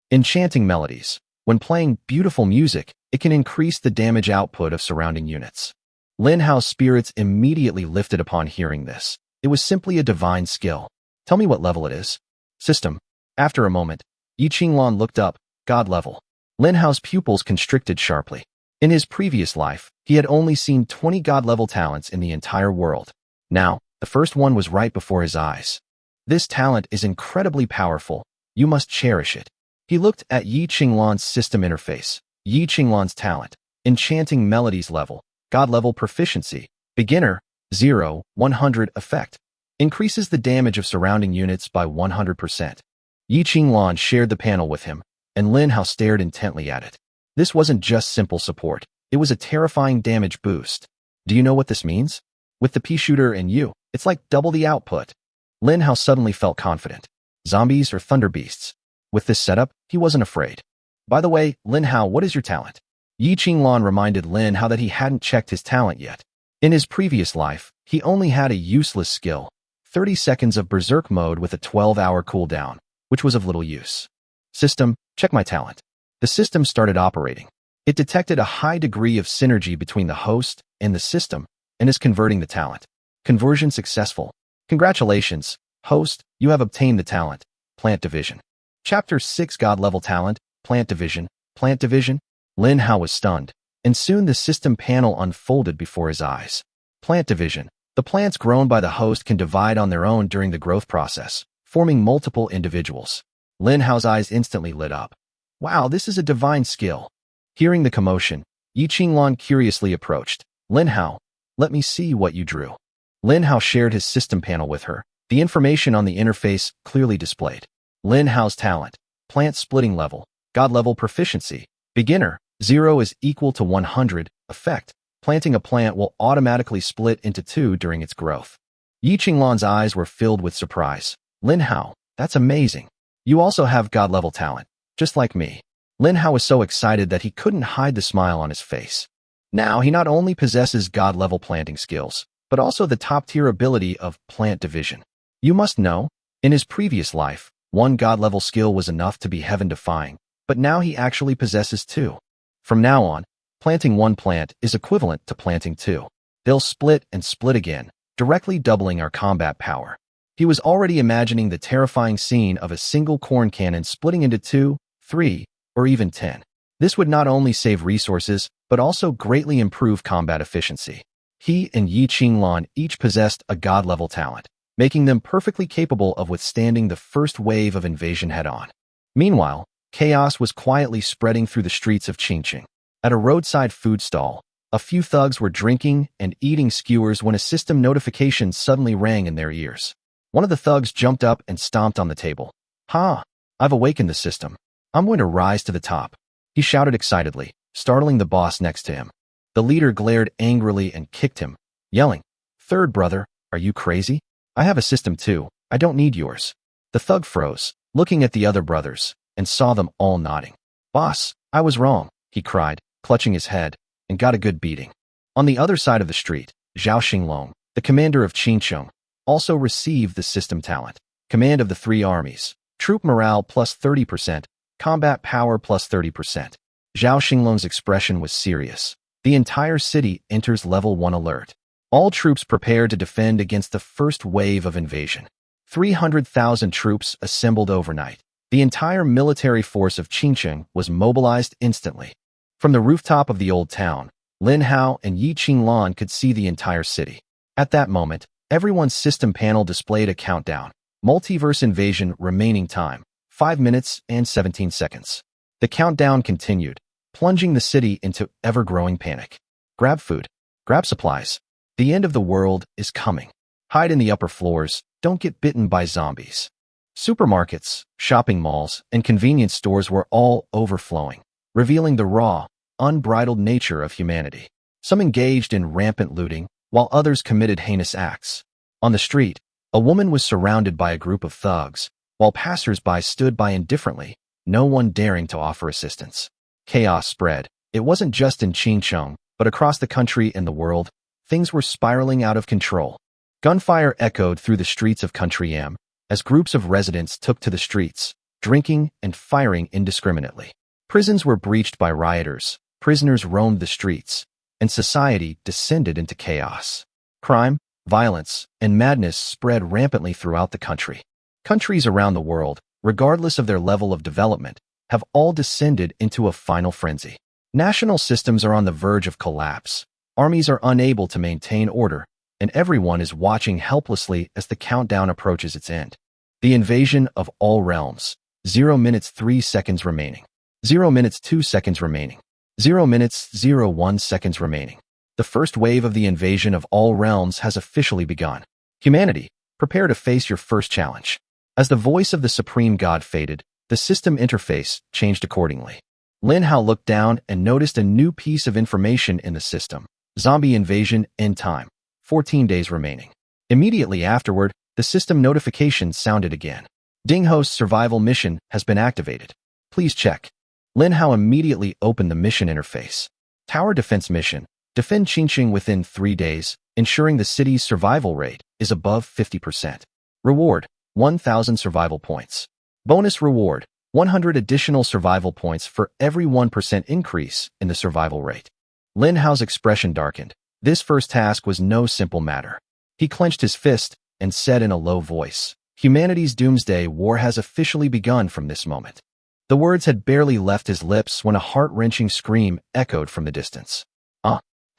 Enchanting melodies. When playing beautiful music, it can increase the damage output of surrounding units. Lin Hao's spirits immediately lifted upon hearing this. It was simply a divine skill. "Tell me what level it is." "System." After a moment, Yi Qinglan looked up, "God level." Lin Hao's pupils constricted sharply. In his previous life, he had only seen 20 God-level talents in the entire world. Now, the first one was right before his eyes. "This talent is incredibly powerful. You must cherish it." He looked at Yi Qinglan's system interface. Yi Qinglan's talent, Enchanting Melodies level, God level proficiency. Beginner, 0, 100 effect. Increases the damage of surrounding units by 100%. Yi Qinglan shared the panel with him, and Lin Hao stared intently at it. This wasn't just simple support. It was a terrifying damage boost. Do you know what this means? With the pea shooter and you, it's like double the output. Lin Hao suddenly felt confident. Zombies or thunder beasts? With this setup, he wasn't afraid. By the way, Lin Hao, what is your talent? Yi Qinglan reminded Lin Hao that he hadn't checked his talent yet. In his previous life, he only had a useless skill, 30 seconds of Berserk mode with a 12-hour cooldown, which was of little use. System, check my talent. The system started operating. It detected a high degree of synergy between the host and the system and is converting the talent. Conversion successful. Congratulations, host, you have obtained the talent, Plant Division. Chapter 6 God Level Talent, Plant Division. Plant Division? Lin Hao was stunned, and soon the system panel unfolded before his eyes. Plant Division. The plants grown by the host can divide on their own during the growth process, forming multiple individuals. Lin Hao's eyes instantly lit up. Wow, this is a divine skill. Hearing the commotion, Yi Qinglan curiously approached. Lin Hao, let me see what you drew. Lin Hao shared his system panel with her, the information on the interface clearly displayed. Lin Hao's talent, plant splitting level, God level proficiency, beginner, 0 is equal to 100, effect, planting a plant will automatically split into 2 during its growth. Yi Qinglan's eyes were filled with surprise. Lin Hao, that's amazing. You also have God level talent, just like me. Lin Hao was so excited that he couldn't hide the smile on his face. Now he not only possesses God level planting skills, but also the top-tier ability of Plant Division. You must know, in his previous life, one God level skill was enough to be heaven-defying, but now he actually possesses 2. From now on, planting 1 plant is equivalent to planting 2. They'll split and split again, directly doubling our combat power. He was already imagining the terrifying scene of a single corn cannon splitting into 2, 3, or even 10. This would not only save resources, but also greatly improve combat efficiency. He and Yi Qinglan each possessed a God-level talent, making them perfectly capable of withstanding the first wave of invasion head-on. Meanwhile, chaos was quietly spreading through the streets of Qingqing. At a roadside food stall, a few thugs were drinking and eating skewers when a system notification suddenly rang in their ears. One of the thugs jumped up and stomped on the table. "Ha! I've awakened the system. I'm going to rise to the top," he shouted excitedly, startling the boss next to him. The leader glared angrily and kicked him, yelling, "Third brother, are you crazy? I have a system too. I don't need yours." The thug froze, looking at the other brothers, and saw them all nodding. "Boss, I was wrong," he cried, clutching his head, and got a good beating. On the other side of the street, Zhao Xinglong, the commander of Qingcheng, also received the system talent. Command of the 3 armies, troop morale plus 30%, combat power plus 30%. Zhao Xinglong's expression was serious. The entire city enters level 1 alert. All troops prepare to defend against the first wave of invasion. 300,000 troops assembled overnight. The entire military force of Qingcheng was mobilized instantly. From the rooftop of the old town, Lin Hao and Yi Qinglan could see the entire city. At that moment, everyone's system panel displayed a countdown. Multiverse invasion remaining time, 5 minutes and 17 seconds. The countdown continued, plunging the city into ever-growing panic. Grab food. Grab supplies. The end of the world is coming. Hide in the upper floors. Don't get bitten by zombies. Supermarkets, shopping malls, and convenience stores were all overflowing, revealing the raw, unbridled nature of humanity. Some engaged in rampant looting, while others committed heinous acts. On the street, a woman was surrounded by a group of thugs, while passers-by stood by indifferently, no one daring to offer assistance. Chaos spread. It wasn't just in Qingcheng, but across the country and the world. Things were spiraling out of control. Gunfire echoed through the streets of Country M, as groups of residents took to the streets, drinking and firing indiscriminately. Prisons were breached by rioters, prisoners roamed the streets, and society descended into chaos. Crime, violence, and madness spread rampantly throughout the country. Countries around the world, regardless of their level of development, have all descended into a final frenzy. National systems are on the verge of collapse. Armies are unable to maintain order, and everyone is watching helplessly as the countdown approaches its end. The invasion of all realms. 0 minutes 3 seconds remaining. 0 minutes 2 seconds remaining. 0 minutes 01 seconds remaining. The first wave of the invasion of all realms has officially begun. Humanity, prepare to face your first challenge. As the voice of the Supreme God faded, the system interface changed accordingly. Lin Hao looked down and noticed a new piece of information in the system. Zombie invasion end time. 14 days remaining. Immediately afterward, the system notification sounded again. Ding Ho's survival mission has been activated. Please check. Lin Hao immediately opened the mission interface. Tower defense mission. Defend Qingqing within 3 days, ensuring the city's survival rate is above 50%. Reward, 1,000 survival points. Bonus reward, 100 additional survival points for every 1% increase in the survival rate. Lin Hao's expression darkened. This first task was no simple matter. He clenched his fist and said in a low voice, "Humanity's doomsday war has officially begun from this moment." The words had barely left his lips when a heart-wrenching scream echoed from the distance.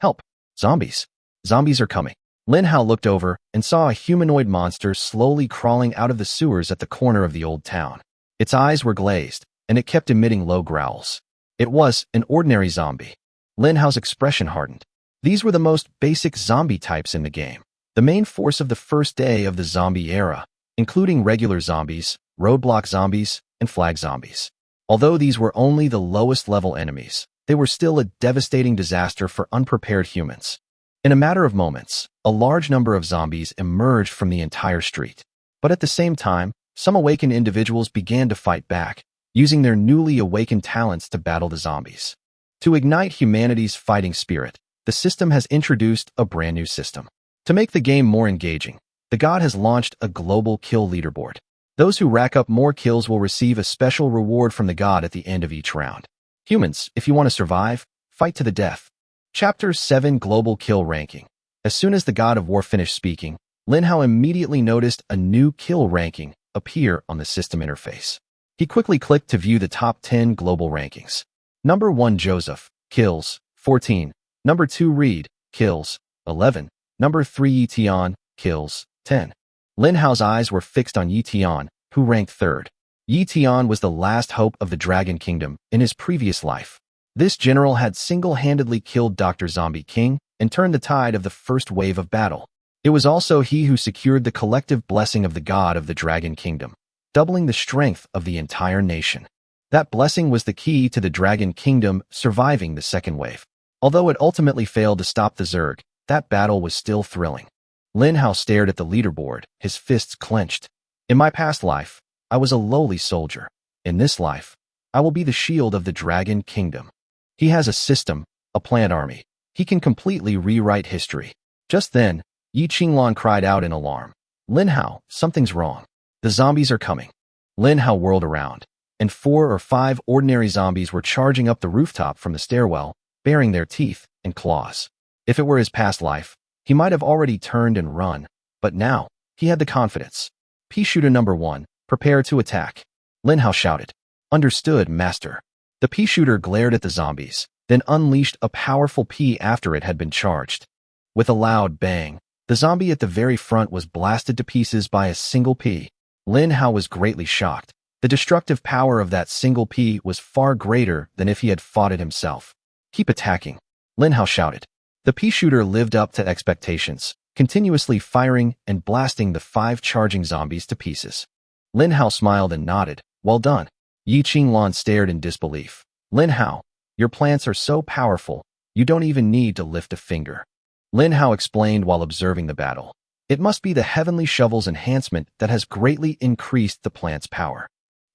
Help! Zombies! Zombies are coming. Lin Hao looked over and saw a humanoid monster slowly crawling out of the sewers at the corner of the old town. Its eyes were glazed, and it kept emitting low growls. It was an ordinary zombie. Lin Hao's expression hardened. These were the most basic zombie types in the game, the main force of the first day of the zombie era, including regular zombies, roadblock zombies, and flag zombies. Although these were only the lowest level enemies, they were still a devastating disaster for unprepared humans. In a matter of moments, a large number of zombies emerged from the entire street. But at the same time, some awakened individuals began to fight back, using their newly awakened talents to battle the zombies. To ignite humanity's fighting spirit, the system has introduced a brand new system. To make the game more engaging, the god has launched a global kill leaderboard. Those who rack up more kills will receive a special reward from the god at the end of each round. Humans, if you want to survive, fight to the death. Chapter 7 Global Kill Ranking. As soon as the god of war finished speaking, Lin Hao immediately noticed a new kill ranking appear on the system interface. He quickly clicked to view the top 10 global rankings. Number 1 Joseph, kills, 14. Number 2 Reed, kills, 11. Number 3 Yi Tian, kills, 10. Lin Hao's eyes were fixed on Yi Tian, who ranked 3rd. Yi Tian was the last hope of the Dragon Kingdom in his previous life. This general had single-handedly killed Dr. Zombie King and turned the tide of the first wave of battle. It was also he who secured the collective blessing of the god of the Dragon Kingdom, doubling the strength of the entire nation. That blessing was the key to the Dragon Kingdom surviving the second wave. Although it ultimately failed to stop the Zerg, that battle was still thrilling. Lin Hao stared at the leaderboard, his fists clenched. In my past life, I was a lowly soldier. In this life, I will be the shield of the Dragon Kingdom. He has a system, a planned army. He can completely rewrite history. Just then, Yi Qinglan cried out in alarm. Lin Hao, something's wrong. The zombies are coming. Lin Hao whirled around, and 4 or 5 ordinary zombies were charging up the rooftop from the stairwell, baring their teeth and claws. If it were his past life, he might have already turned and run, but now, he had the confidence. Pea shooter number 1. Prepare to attack. Lin Hao shouted. Understood, master. The pea shooter glared at the zombies, then unleashed a powerful pea after it had been charged. With a loud bang, the zombie at the very front was blasted to pieces by a single pea. Lin Hao was greatly shocked. The destructive power of that single pea was far greater than if he had fought it himself. Keep attacking, Lin Hao shouted. The pea shooter lived up to expectations, continuously firing and blasting the 5 charging zombies to pieces. Lin Hao smiled and nodded. Well done. Yi Qinglan stared in disbelief. Lin Hao, your plants are so powerful, you don't even need to lift a finger. Lin Hao explained while observing the battle. It must be the Heavenly Shovel's enhancement that has greatly increased the plant's power.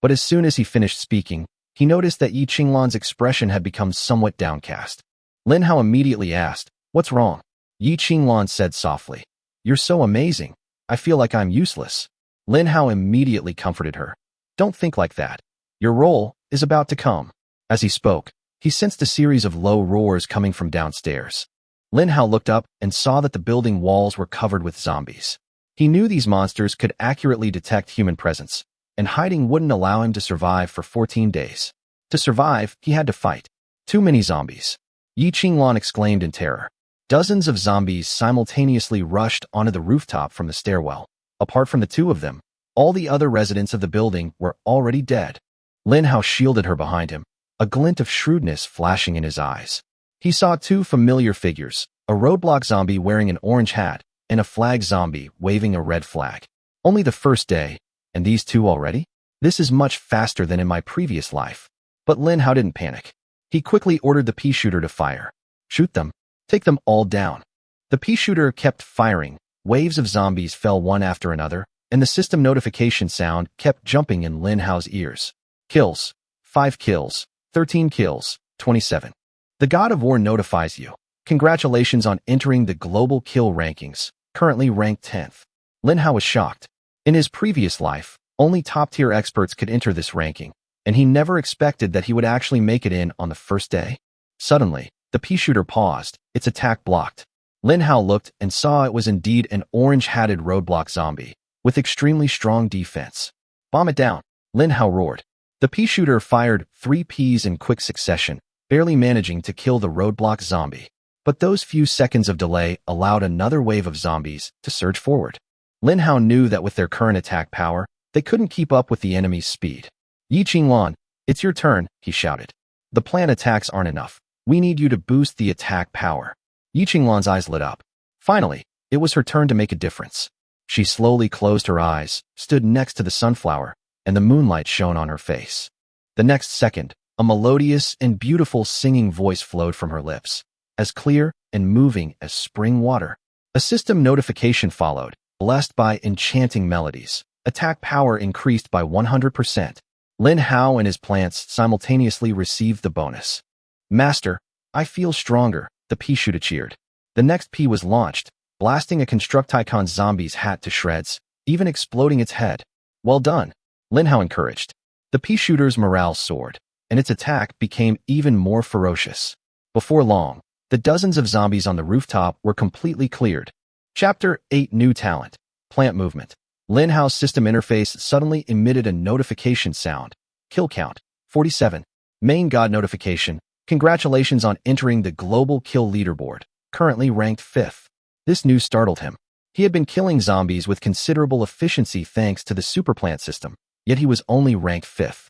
But as soon as he finished speaking, he noticed that Yi Qinglan's expression had become somewhat downcast. Lin Hao immediately asked, "What's wrong?" Yi Qinglan said softly, "You're so amazing. I feel like I'm useless." Lin Hao immediately comforted her. "Don't think like that. Your role is about to come." As he spoke, he sensed a series of low roars coming from downstairs. Lin Hao looked up and saw that the building walls were covered with zombies. He knew these monsters could accurately detect human presence, and hiding wouldn't allow him to survive for 14 days. To survive, he had to fight. Too many zombies. Yi Qinglan exclaimed in terror. Dozens of zombies simultaneously rushed onto the rooftop from the stairwell. Apart from the 2 of them, all the other residents of the building were already dead. Lin Hao shielded her behind him, a glint of shrewdness flashing in his eyes. He saw 2 familiar figures, a roadblock zombie wearing an orange hat, and a flag zombie waving a red flag. Only the first day, and these two already? This is much faster than in my previous life. But Lin Hao didn't panic. He quickly ordered the pea shooter to fire. Shoot them. Take them all down. The pea shooter kept firing. Waves of zombies fell one after another, and the system notification sound kept jumping in Lin Hao's ears. Kills. 5 kills. 13 kills. 27. The God of War notifies you. Congratulations on entering the global kill rankings, currently ranked 10th. Lin Hao was shocked. In his previous life, only top-tier experts could enter this ranking, and he never expected that he would actually make it in on the first day. Suddenly, the pea shooter paused, its attack blocked. Lin Hao looked and saw it was indeed an orange-hatted roadblock zombie, with extremely strong defense. Bomb it down, Lin Hao roared. The pea shooter fired 3 peas in quick succession, barely managing to kill the roadblock zombie. But those few seconds of delay allowed another wave of zombies to surge forward. Lin Hao knew that with their current attack power, they couldn't keep up with the enemy's speed. Yi Qinglan, it's your turn, he shouted. The planned attacks aren't enough. We need you to boost the attack power. Yi Qinglan's eyes lit up. Finally, it was her turn to make a difference. She slowly closed her eyes, stood next to the sunflower, and the moonlight shone on her face. The next second, a melodious and beautiful singing voice flowed from her lips, as clear and moving as spring water. A system notification followed, blessed by enchanting melodies. Attack power increased by 100%. Lin Hao and his plants simultaneously received the bonus. Master, I feel stronger, the pea shooter cheered. The next pea was launched, blasting a Constructicon zombie's hat to shreds, even exploding its head. Well done, Lin Hao encouraged. The pea shooter's morale soared, and its attack became even more ferocious. Before long, the dozens of zombies on the rooftop were completely cleared. Chapter 8 New Talent. Plant Movement. Lin Hao's system interface suddenly emitted a notification sound. Kill count, 47. Main God notification. Congratulations on entering the global kill leaderboard, currently ranked 5th. This news startled him. He had been killing zombies with considerable efficiency thanks to the superplant system, yet he was only ranked 5th.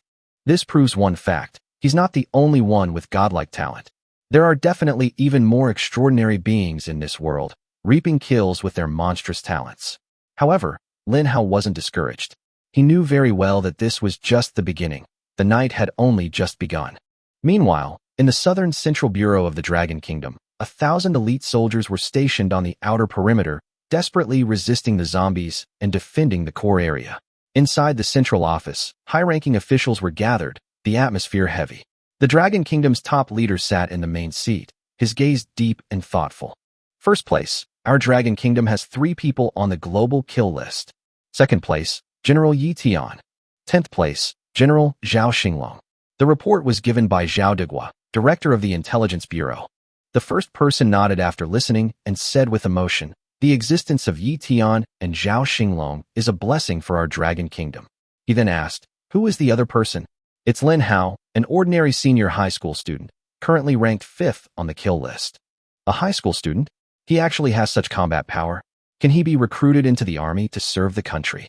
This proves one fact. He's not the only one with godlike talent. There are definitely even more extraordinary beings in this world, reaping kills with their monstrous talents. However, Lin Hao wasn't discouraged. He knew very well that this was just the beginning. The night had only just begun. Meanwhile, in the southern central bureau of the Dragon Kingdom, 1,000 elite soldiers were stationed on the outer perimeter, desperately resisting the zombies and defending the core area. Inside the central office, high-ranking officials were gathered, the atmosphere heavy. The Dragon Kingdom's top leader sat in the main seat, his gaze deep and thoughtful. First place, our Dragon Kingdom has 3 people on the global kill list. Second place, General Yi Tian. 10th place, General Zhao Xinglong. The report was given by Zhao Degua, director of the Intelligence Bureau. The first person nodded after listening and said with emotion, the existence of Yi Tian and Zhao Xinglong is a blessing for our Dragon Kingdom. He then asked, who is the other person? It's Lin Hao, an ordinary senior high school student, currently ranked 5th on the kill list. A high school student? He actually has such combat power. Can he be recruited into the army to serve the country?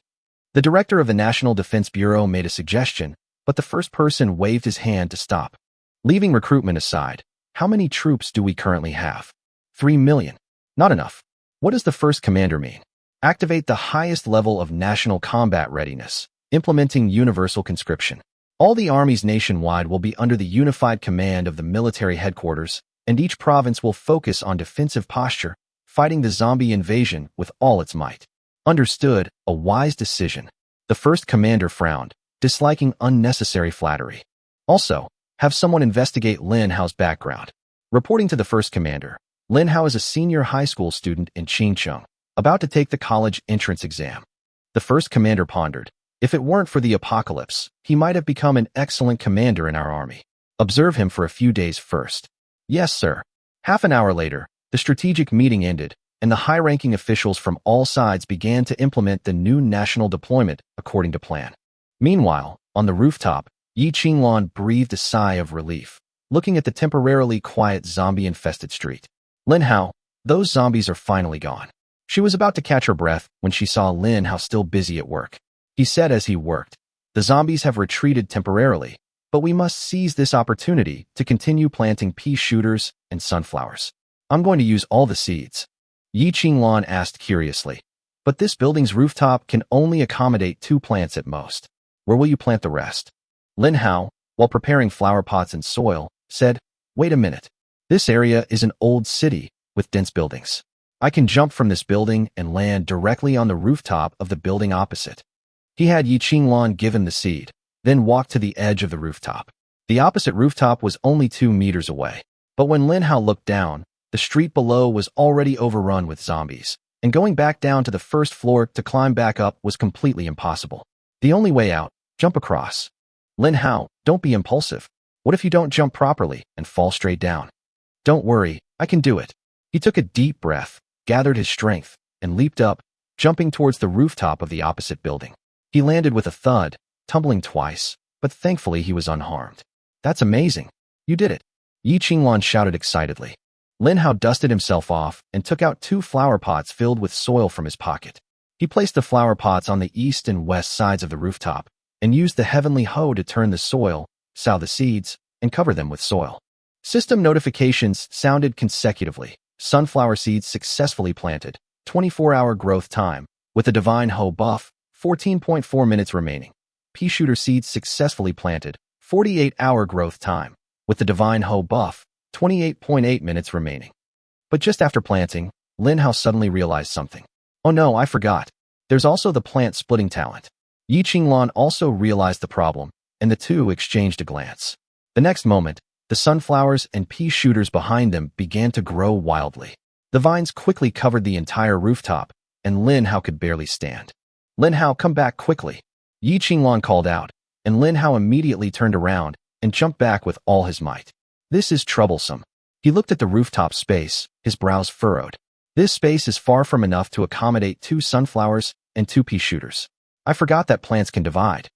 The director of the National Defense Bureau made a suggestion, but the first person waved his hand to stop. Leaving recruitment aside, how many troops do we currently have? 3 million. Not enough. What does the first commander mean? Activate the highest level of national combat readiness, implementing universal conscription. All the armies nationwide will be under the unified command of the military headquarters, and each province will focus on defensive posture, fighting the zombie invasion with all its might. Understood, a wise decision. The first commander frowned, disliking unnecessary flattery. Also, have someone investigate Lin Hao's background. Reporting to the first commander, Lin Hao is a senior high school student in Qingcheng, about to take the college entrance exam. The first commander pondered. If it weren't for the apocalypse, he might have become an excellent commander in our army. Observe him for a few days first. Yes, sir. Half an hour later, the strategic meeting ended, and the high-ranking officials from all sides began to implement the new national deployment according to plan. Meanwhile, on the rooftop, Yi Qinglan breathed a sigh of relief, looking at the temporarily quiet zombie-infested street. Lin Hao, those zombies are finally gone. She was about to catch her breath when she saw Lin Hao still busy at work. He said as he worked, the zombies have retreated temporarily, but we must seize this opportunity to continue planting pea shooters and sunflowers. I'm going to use all the seeds. Yi Qinglan asked curiously. But this building's rooftop can only accommodate 2 plants at most. Where will you plant the rest? Lin Hao, while preparing flower pots and soil, said, Wait a minute. This area is an old city with dense buildings. I can jump from this building and land directly on the rooftop of the building opposite. He had Yi Qinglan give him the seed, then walk to the edge of the rooftop. The opposite rooftop was only 2 meters away. But when Lin Hao looked down, the street below was already overrun with zombies, and going back down to the first floor to climb back up was completely impossible. The only way out, jump across. Lin Hao, don't be impulsive. What if you don't jump properly and fall straight down? Don't worry, I can do it. He took a deep breath, gathered his strength, and leaped up, jumping towards the rooftop of the opposite building. He landed with a thud, tumbling twice, but thankfully he was unharmed. That's amazing. You did it. Yi Qinglan shouted excitedly. Lin Hao dusted himself off and took out 2 flower pots filled with soil from his pocket. He placed the flower pots on the east and west sides of the rooftop and used the heavenly hoe to turn the soil, sow the seeds, and cover them with soil. System notifications sounded consecutively. Sunflower seeds successfully planted, 24-hour growth time, with a divine hoe buff, 14.4 minutes remaining. Pea shooter seeds successfully planted, 48-hour growth time, with the divine hoe buff, 28.8 minutes remaining. But just after planting, Lin Hao suddenly realized something. Oh no, I forgot. There's also the plant splitting talent. Yi Qinglan also realized the problem, and the two exchanged a glance. The next moment, the sunflowers and pea shooters behind them began to grow wildly. The vines quickly covered the entire rooftop, and Lin Hao could barely stand. Lin Hao, come back quickly. Yi Qinglan called out, and Lin Hao immediately turned around and jumped back with all his might. This is troublesome. He looked at the rooftop space, his brows furrowed. This space is far from enough to accommodate 2 sunflowers and 2 pea shooters. I forgot that plants can divide.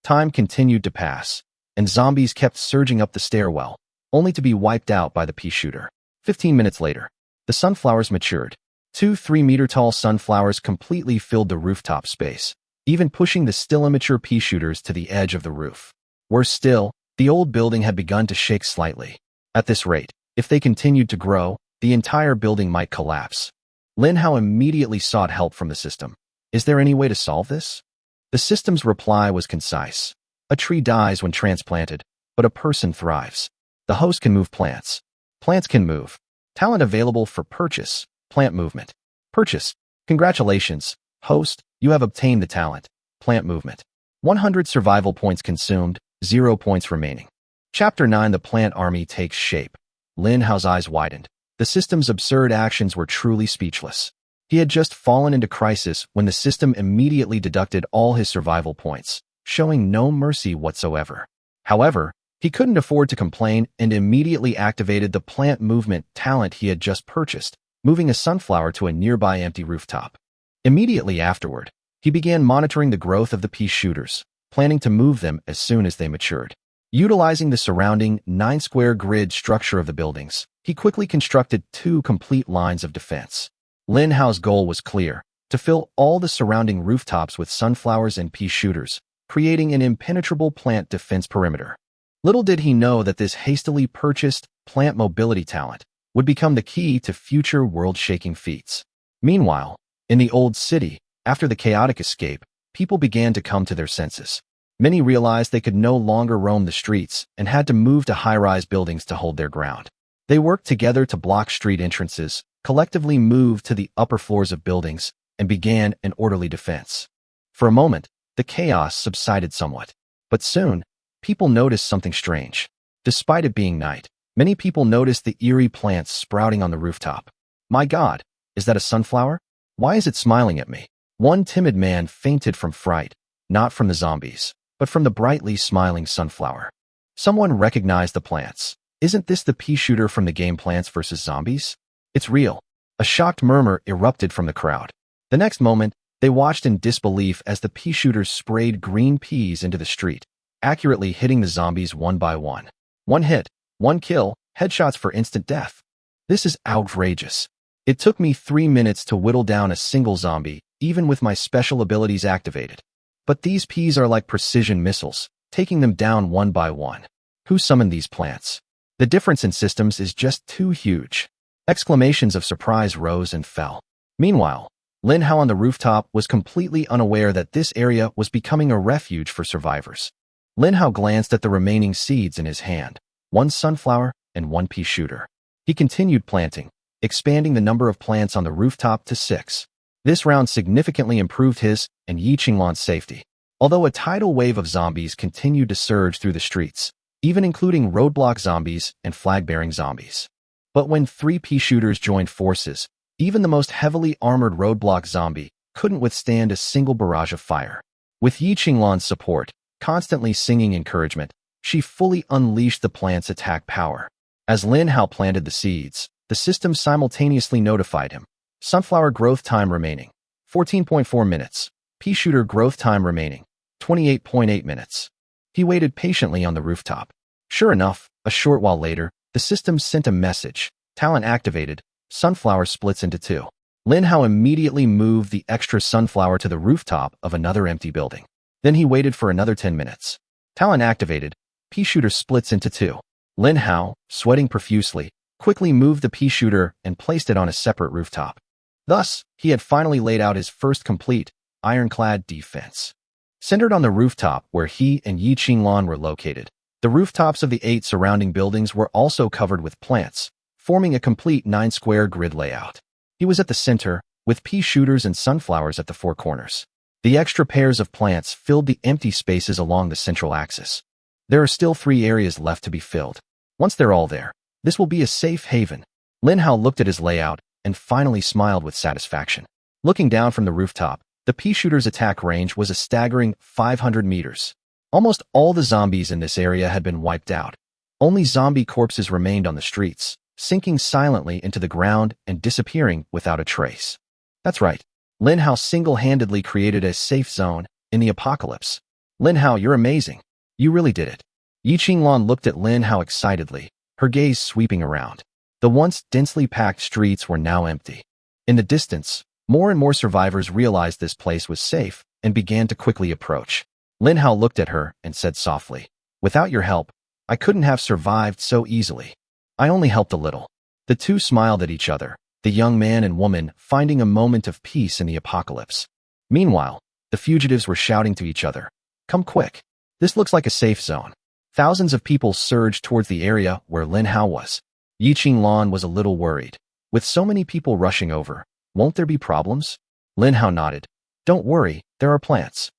Time continued to pass, and zombies kept surging up the stairwell, only to be wiped out by the pea shooter. 15 minutes later, the sunflowers matured. 2 3-meter-tall sunflowers completely filled the rooftop space, even pushing the still immature pea shooters to the edge of the roof. Worse still, the old building had begun to shake slightly. At this rate, if they continued to grow, the entire building might collapse. Lin Hao immediately sought help from the system. Is there any way to solve this? The system's reply was concise. A tree dies when transplanted, but a person thrives. The host can move plants. Plants can move. Talent available for purchase. Plant movement. Purchase. Congratulations, host, you have obtained the talent. Plant movement. 100 survival points consumed, 0 points remaining. Chapter 9. The plant army takes shape. Lin Hao's eyes widened. The system's absurd actions were truly speechless. He had just fallen into crisis when the system immediately deducted all his survival points, showing no mercy whatsoever. However, he couldn't afford to complain and immediately activated the plant movement talent he had just purchased, moving a sunflower to a nearby empty rooftop. Immediately afterward, he began monitoring the growth of the pea shooters, planning to move them as soon as they matured. Utilizing the surrounding 9-square grid structure of the buildings, he quickly constructed 2 complete lines of defense. Lin Hao's goal was clear, to fill all the surrounding rooftops with sunflowers and pea shooters, creating an impenetrable plant defense perimeter. Little did he know that this hastily purchased plant mobility talent would become the key to future world-shaking feats. Meanwhile, in the old city, after the chaotic escape, people began to come to their senses. Many realized they could no longer roam the streets and had to move to high-rise buildings to hold their ground. They worked together to block street entrances, collectively moved to the upper floors of buildings, and began an orderly defense. For a moment, the chaos subsided somewhat. But soon, people noticed something strange. Despite it being night, many people noticed the eerie plants sprouting on the rooftop. My God, is that a sunflower? Why is it smiling at me? One timid man fainted from fright, not from the zombies, but from the brightly smiling sunflower. Someone recognized the plants. Isn't this the pea shooter from the game Plants vs. Zombies? It's real. A shocked murmur erupted from the crowd. The next moment, they watched in disbelief as the pea shooters sprayed green peas into the street, accurately hitting the zombies one by one. 1 hit, 1 kill, headshots for instant death. This is outrageous. It took me 3 minutes to whittle down a single zombie, even with my special abilities activated. But these peas are like precision missiles, taking them down one by one. Who summoned these plants? The difference in systems is just too huge. Exclamations of surprise rose and fell. Meanwhile, Lin Hao on the rooftop was completely unaware that this area was becoming a refuge for survivors. Lin Hao glanced at the remaining seeds in his hand, one sunflower and one pea shooter. He continued planting, expanding the number of plants on the rooftop to 6. This round significantly improved his and Yi Qinglan's safety. Although a tidal wave of zombies continued to surge through the streets, even including roadblock zombies and flag-bearing zombies. But when 3 pea shooters joined forces, even the most heavily armored roadblock zombie couldn't withstand a single barrage of fire. With Yi Qinglan's support, constantly singing encouragement, she fully unleashed the plant's attack power. As Lin Hao planted the seeds, the system simultaneously notified him. Sunflower growth time remaining, 14.4 minutes. Pea shooter growth time remaining, 28.8 minutes. He waited patiently on the rooftop. Sure enough, a short while later, the system sent a message. Talent activated. Sunflower splits into 2. Lin Hao immediately moved the extra sunflower to the rooftop of another empty building. Then he waited for another 10 minutes. Talent activated. Pea shooter splits into 2. Lin Hao, sweating profusely, quickly moved the pea shooter and placed it on a separate rooftop. Thus, he had finally laid out his first complete, ironclad defense. Centered on the rooftop where he and Yi Qinglan were located, the rooftops of the 8 surrounding buildings were also covered with plants, forming a complete 9-square grid layout. He was at the center, with pea shooters and sunflowers at the 4 corners. The extra pairs of plants filled the empty spaces along the central axis. There are still 3 areas left to be filled. Once they're all there, this will be a safe haven. Lin Hao looked at his layout and finally smiled with satisfaction. Looking down from the rooftop, the pea shooter's attack range was a staggering 500 meters. Almost all the zombies in this area had been wiped out. Only zombie corpses remained on the streets, sinking silently into the ground and disappearing without a trace. That's right. Lin Hao single-handedly created a safe zone in the apocalypse. Lin Hao, you're amazing. You really did it. Yi Qinglan looked at Lin Hao excitedly, her gaze sweeping around. The once densely packed streets were now empty. In the distance, more and more survivors realized this place was safe and began to quickly approach. Lin Hao looked at her and said softly, "Without your help, I couldn't have survived so easily. I only helped a little." The two smiled at each other, the young man and woman finding a moment of peace in the apocalypse. Meanwhile, the fugitives were shouting to each other, "Come quick. This looks like a safe zone." Thousands of people surged towards the area where Lin Hao was. Yi Qinglan was a little worried. With so many people rushing over, won't there be problems? Lin Hao nodded. "Don't worry, there are plants."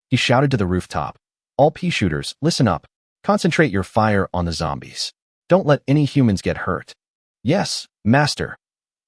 He shouted to the rooftop, "All pea shooters, listen up. Concentrate your fire on the zombies. Don't let any humans get hurt." "Yes, master."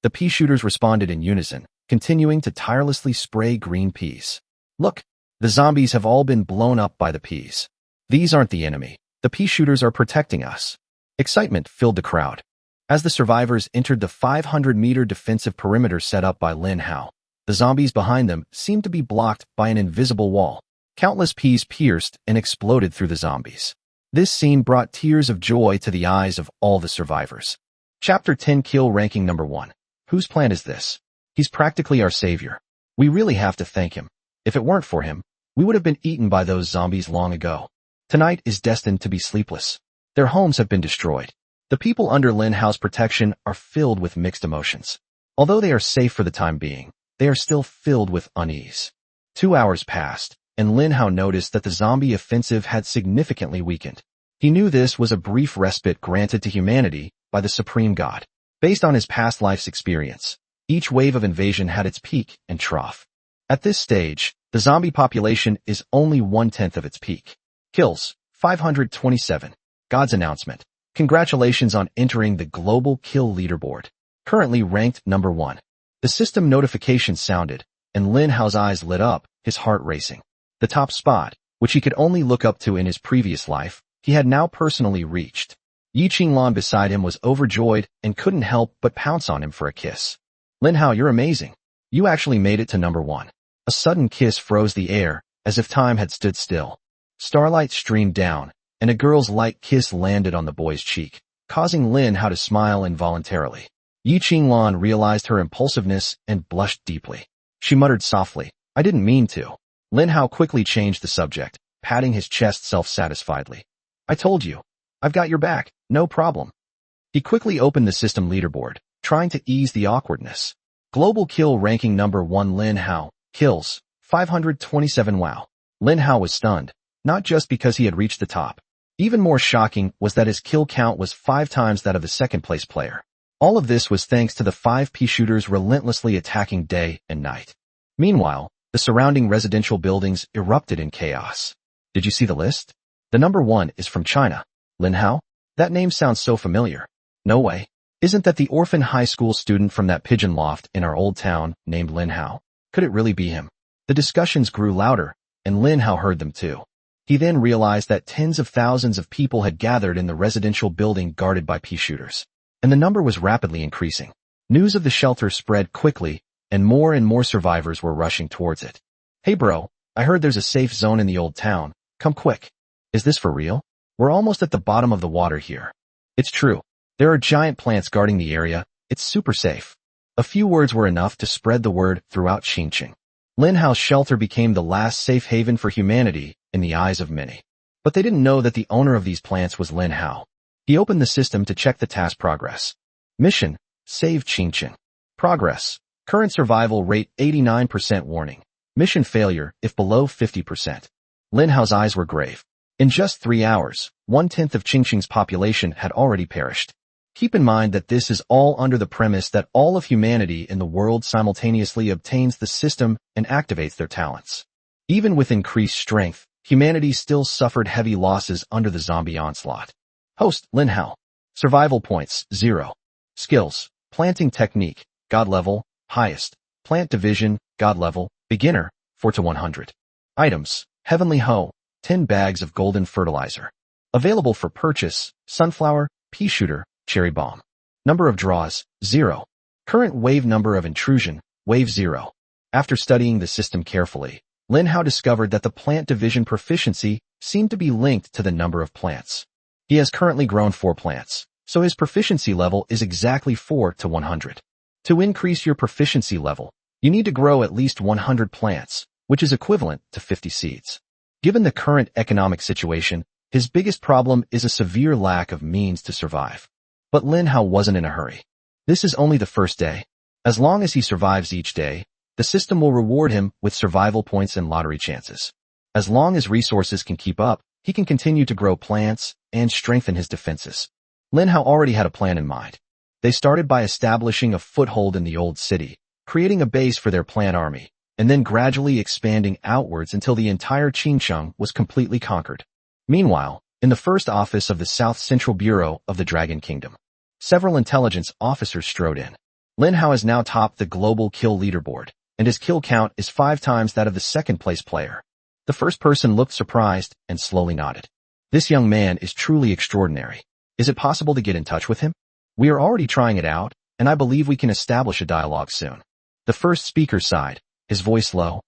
The pea shooters responded in unison, continuing to tirelessly spray green peas. "Look, the zombies have all been blown up by the peas. These aren't the enemy. The pea shooters are protecting us." Excitement filled the crowd. As the survivors entered the 500-meter defensive perimeter set up by Lin Hao, the zombies behind them seemed to be blocked by an invisible wall. Countless peas pierced and exploded through the zombies. This scene brought tears of joy to the eyes of all the survivors. Chapter 10 Kill Ranking Number 1. Whose plan is this? He's practically our savior. We really have to thank him. If it weren't for him, we would have been eaten by those zombies long ago. Tonight is destined to be sleepless. Their homes have been destroyed. The people under Lin Hao's protection are filled with mixed emotions. Although they are safe for the time being, they are still filled with unease. 2 hours passed, and Lin Hao noticed that the zombie offensive had significantly weakened. He knew this was a brief respite granted to humanity by the Supreme God. Based on his past life's experience, each wave of invasion had its peak and trough. At this stage, the zombie population is only 1/10 of its peak. Kills, 527. God's announcement. Congratulations on entering the global kill leaderboard. Currently ranked number 1. The system notification sounded, and Lin Hao's eyes lit up, his heart racing. The top spot, which he could only look up to in his previous life, he had now personally reached. Yi Qinglan beside him was overjoyed and couldn't help but pounce on him for a kiss. "Lin Hao, you're amazing. You actually made it to number 1. A sudden kiss froze the air, as if time had stood still. Starlight streamed down, and a girl's light kiss landed on the boy's cheek, causing Lin Hao to smile involuntarily. Yi Qinglan realized her impulsiveness and blushed deeply. She muttered softly, "I didn't mean to." Lin Hao quickly changed the subject, patting his chest self-satisfiedly. "I told you. I've got your back, no problem." He quickly opened the system leaderboard, trying to ease the awkwardness. Global kill ranking number 1 Lin Hao, kills, 527 Wow. Lin Hao was stunned, not just because he had reached the top. Even more shocking was that his kill count was 5 times that of the second-place player. All of this was thanks to the 5 pea shooters relentlessly attacking day and night. Meanwhile, the surrounding residential buildings erupted in chaos. Did you see the list? The number 1 is from China. Lin Hao? That name sounds so familiar. No way. Isn't that the orphan high school student from that pigeon loft in our old town named Lin Hao? Could it really be him? The discussions grew louder, and Lin Hao heard them too. He then realized that tens of thousands of people had gathered in the residential building guarded by pea shooters. And the number was rapidly increasing. News of the shelter spread quickly, and more survivors were rushing towards it. Hey bro, I heard there's a safe zone in the old town. Come quick. Is this for real? We're almost at the bottom of the water here. It's true. There are giant plants guarding the area. It's super safe. A few words were enough to spread the word throughout Xinjiang. Lin Hao's shelter became the last safe haven for humanity in the eyes of many. But they didn't know that the owner of these plants was Lin Hao. He opened the system to check the task progress. Mission: Save Xinjiang. Progress: Current survival rate 89%. Warning: Mission failure if below 50%. Lin Hao's eyes were grave. In just 3 hours, 1/10 of Xinjiang's population had already perished. Keep in mind that this is all under the premise that all of humanity in the world simultaneously obtains the system and activates their talents. Even with increased strength, humanity still suffered heavy losses under the zombie onslaught. Host: Lin Hao. Survival points: 0. Skills: Planting technique, God level, highest. Plant division, God level, beginner, 4 to 100. Items: Heavenly Hoe, 10 bags of golden fertilizer. Available for purchase: sunflower, pea shooter, cherry bomb. Number of draws: 0. Current wave number of intrusion: wave 0. After studying the system carefully, Lin Hao discovered that the plant division proficiency seemed to be linked to the number of plants. He has currently grown 4 plants, so his proficiency level is exactly 4 to 100. To increase your proficiency level, you need to grow at least 100 plants, which is equivalent to 50 seeds. Given the current economic situation, his biggest problem is a severe lack of means to survive. But Lin Hao wasn't in a hurry. This is only the first day. As long as he survives each day, the system will reward him with survival points and lottery chances. As long as resources can keep up, he can continue to grow plants and strengthen his defenses. Lin Hao already had a plan in mind. They started by establishing a foothold in the old city, creating a base for their plant army, and then gradually expanding outwards until the entire Xinjiang was completely conquered. Meanwhile, in the first office of the South Central Bureau of the Dragon Kingdom, several intelligence officers strode in. Lin Hao has now topped the global kill leaderboard, and his kill count is 5 times that of the second-place player. The first person looked surprised and slowly nodded. This young man is truly extraordinary. Is it possible to get in touch with him? We are already trying it out, and I believe we can establish a dialogue soon. The first speaker sighed, his voice low.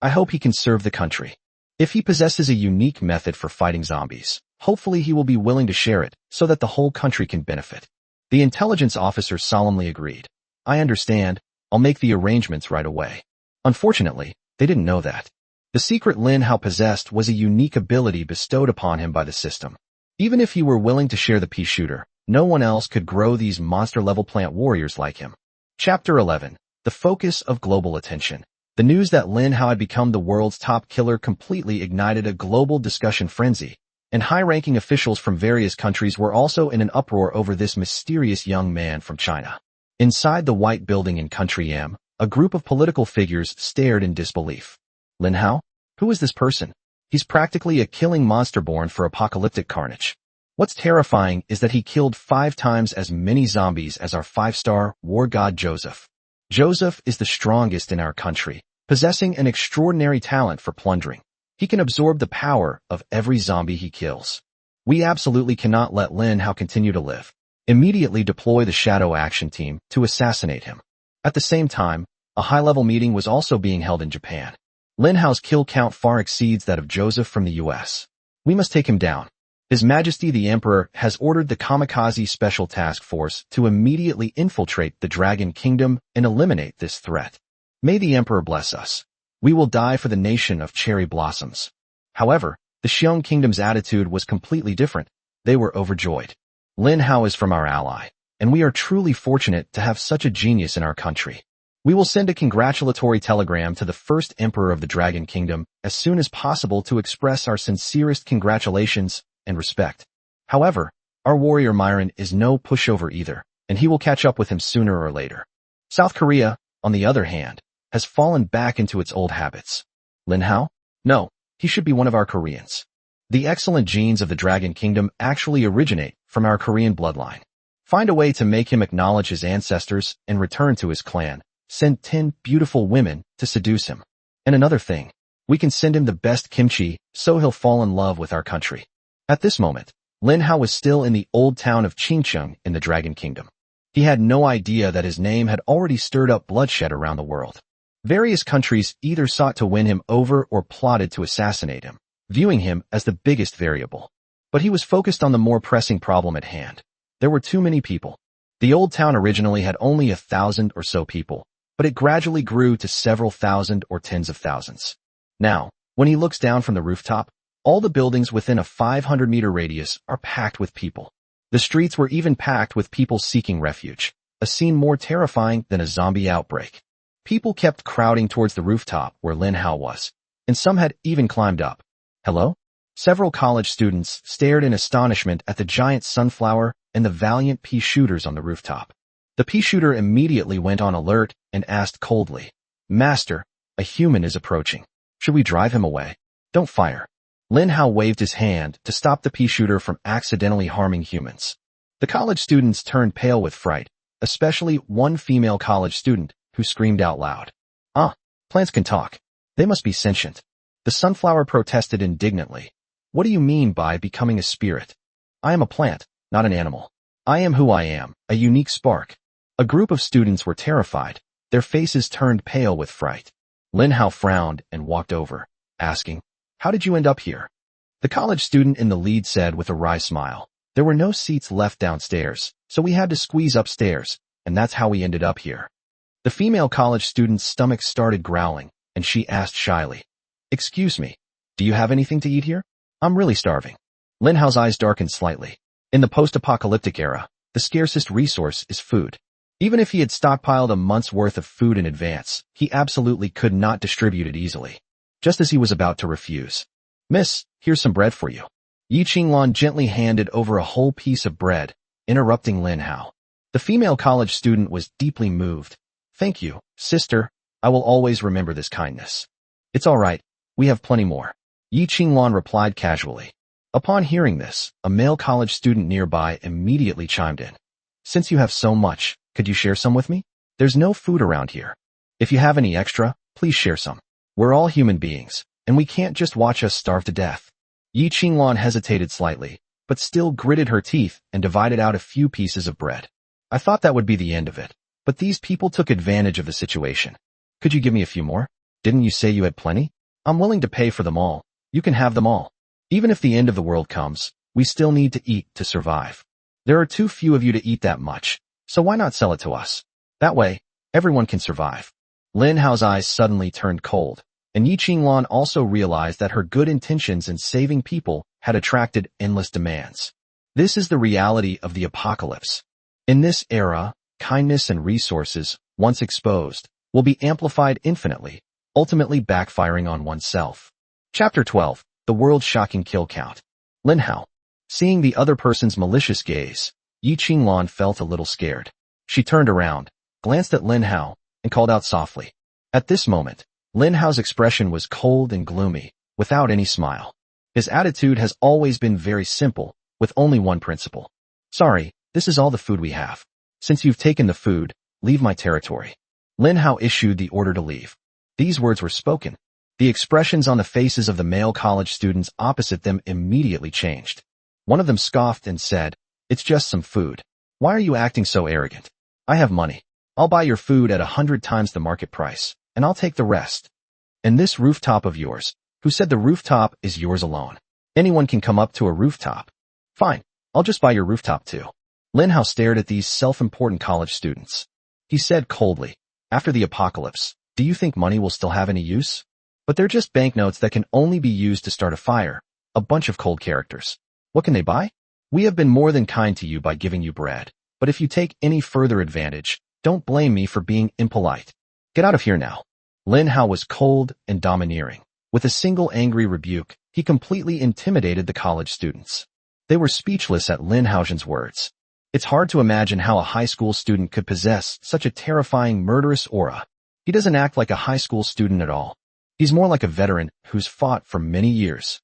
I hope he can serve the country. If he possesses a unique method for fighting zombies, hopefully he will be willing to share it so that the whole country can benefit. The intelligence officer solemnly agreed. I understand. I'll make the arrangements right away. Unfortunately, they didn't know that. The secret Lin Hao possessed was a unique ability bestowed upon him by the system. Even if he were willing to share the pea shooter, no one else could grow these monster-level plant warriors like him. Chapter 11. The focus of global attention. The news that Lin Hao had become the world's top killer completely ignited a global discussion frenzy, and high-ranking officials from various countries were also in an uproar over this mysterious young man from China. Inside the White Building in Country M, a group of political figures stared in disbelief. Lin Hao? Who is this person? He's practically a killing monster born for apocalyptic carnage. What's terrifying is that he killed 5 times as many zombies as our 5-star war god Joseph. Joseph is the strongest in our country, possessing an extraordinary talent for plundering. He can absorb the power of every zombie he kills. We absolutely cannot let Lin Hao continue to live. Immediately deploy the Shadow Action Team to assassinate him. At the same time, a high-level meeting was also being held in Japan. Lin Hao's kill count far exceeds that of Joseph from the US. We must take him down. His Majesty the Emperor has ordered the Kamikaze Special Task Force to immediately infiltrate the Dragon Kingdom and eliminate this threat. May the Emperor bless us. We will die for the nation of cherry blossoms. However, the Xiong Kingdom's attitude was completely different. They were overjoyed. Lin Hao is from our ally. and we are truly fortunate to have such a genius in our country. We will send a congratulatory telegram to the first emperor of the Dragon Kingdom as soon as possible to express our sincerest congratulations and respect. However, our warrior Myron is no pushover either, and he will catch up with him sooner or later. South Korea, on the other hand, has fallen back into its old habits. Lin Hao? No, he should be one of our Koreans. The excellent genes of the Dragon Kingdom actually originate from our Korean bloodline. Find a way to make him acknowledge his ancestors and return to his clan. Send 10 beautiful women to seduce him. And another thing, we can send him the best kimchi so he'll fall in love with our country. At this moment, Lin Hao was still in the old town of Qingcheng in the Dragon Kingdom. He had no idea that his name had already stirred up bloodshed around the world. Various countries either sought to win him over or plotted to assassinate him, viewing him as the biggest variable. But he was focused on the more pressing problem at hand. There were too many people. The old town originally had only 1,000 or so people, but it gradually grew to several thousand or tens of thousands. Now, when he looks down from the rooftop, all the buildings within a 500-meter radius are packed with people. The streets were even packed with people seeking refuge, a scene more terrifying than a zombie outbreak. People kept crowding towards the rooftop where Lin Hao was, and some had even climbed up. Hello? Several college students stared in astonishment at the giant sunflower and the valiant pea shooters on the rooftop. The pea shooter immediately went on alert and asked coldly, "Master, a human is approaching. Should we drive him away?" "Don't fire." Lin Hao waved his hand to stop the pea shooter from accidentally harming humans. The college students turned pale with fright, especially one female college student who screamed out loud. "Ah, plants can talk. They must be sentient." The sunflower protested indignantly. "What do you mean by becoming a spirit? I am a plant, not an animal. I am who I am, a unique spark." A group of students were terrified. Their faces turned pale with fright. Lin Hao frowned and walked over, asking, "How did you end up here?" The college student in the lead said with a wry smile, "There were no seats left downstairs, so we had to squeeze upstairs, and that's how we ended up here." The female college student's stomach started growling, and she asked shyly, "Excuse me, do you have anything to eat here? I'm really starving." Lin Hao's eyes darkened slightly. In the post-apocalyptic era, the scarcest resource is food. Even if he had stockpiled a month's worth of food in advance, he absolutely could not distribute it easily. Just as he was about to refuse, "Miss, here's some bread for you." Yi Qinglan gently handed over a whole piece of bread, interrupting Lin Hao. The female college student was deeply moved. "Thank you, sister. I will always remember this kindness." "It's all right. We have plenty more," Yi Qinglan replied casually. Upon hearing this, a male college student nearby immediately chimed in. "Since you have so much, could you share some with me? There's no food around here. If you have any extra, please share some. We're all human beings, and we can't just watch us starve to death." Yi Qinglan hesitated slightly, but still gritted her teeth and divided out a few pieces of bread. "I thought that would be the end of it, but these people took advantage of the situation. Could you give me a few more? Didn't you say you had plenty? I'm willing to pay for them all. You can have them all. Even if the end of the world comes, we still need to eat to survive. There are too few of you to eat that much, so why not sell it to us? That way, everyone can survive." Lin Hao's eyes suddenly turned cold, and Yi Qinglan also realized that her good intentions in saving people had attracted endless demands. This is the reality of the apocalypse. In this era, kindness and resources, once exposed, will be amplified infinitely, ultimately backfiring on oneself. Chapter 12. The World's Shocking Kill Count. Lin Hao. Seeing the other person's malicious gaze, Yi Qinglan felt a little scared. She turned around, glanced at Lin Hao, and called out softly. At this moment, Lin Hao's expression was cold and gloomy, without any smile. His attitude has always been very simple, with only one principle. "Sorry, this is all the food we have. Since you've taken the food, leave my territory." Lin Hao issued the order to leave. These words were spoken. The expressions on the faces of the male college students opposite them immediately changed. One of them scoffed and said, "It's just some food. Why are you acting so arrogant? I have money. I'll buy your food at 100 times the market price, and I'll take the rest. And this rooftop of yours, who said the rooftop is yours alone? Anyone can come up to a rooftop. Fine, I'll just buy your rooftop too." Lin Hao stared at these self-important college students. He said coldly, "After the apocalypse, do you think money will still have any use? But they're just banknotes that can only be used to start a fire, a bunch of cold characters. What can they buy? We have been more than kind to you by giving you bread. But if you take any further advantage, don't blame me for being impolite. Get out of here now. Lin Hao was cold and domineering. With a single angry rebuke, he completely intimidated the college students. They were speechless at Lin Hao's words. It's hard to imagine how a high school student could possess such a terrifying murderous aura. He doesn't act like a high school student at all. He's more like a veteran who's fought for many years.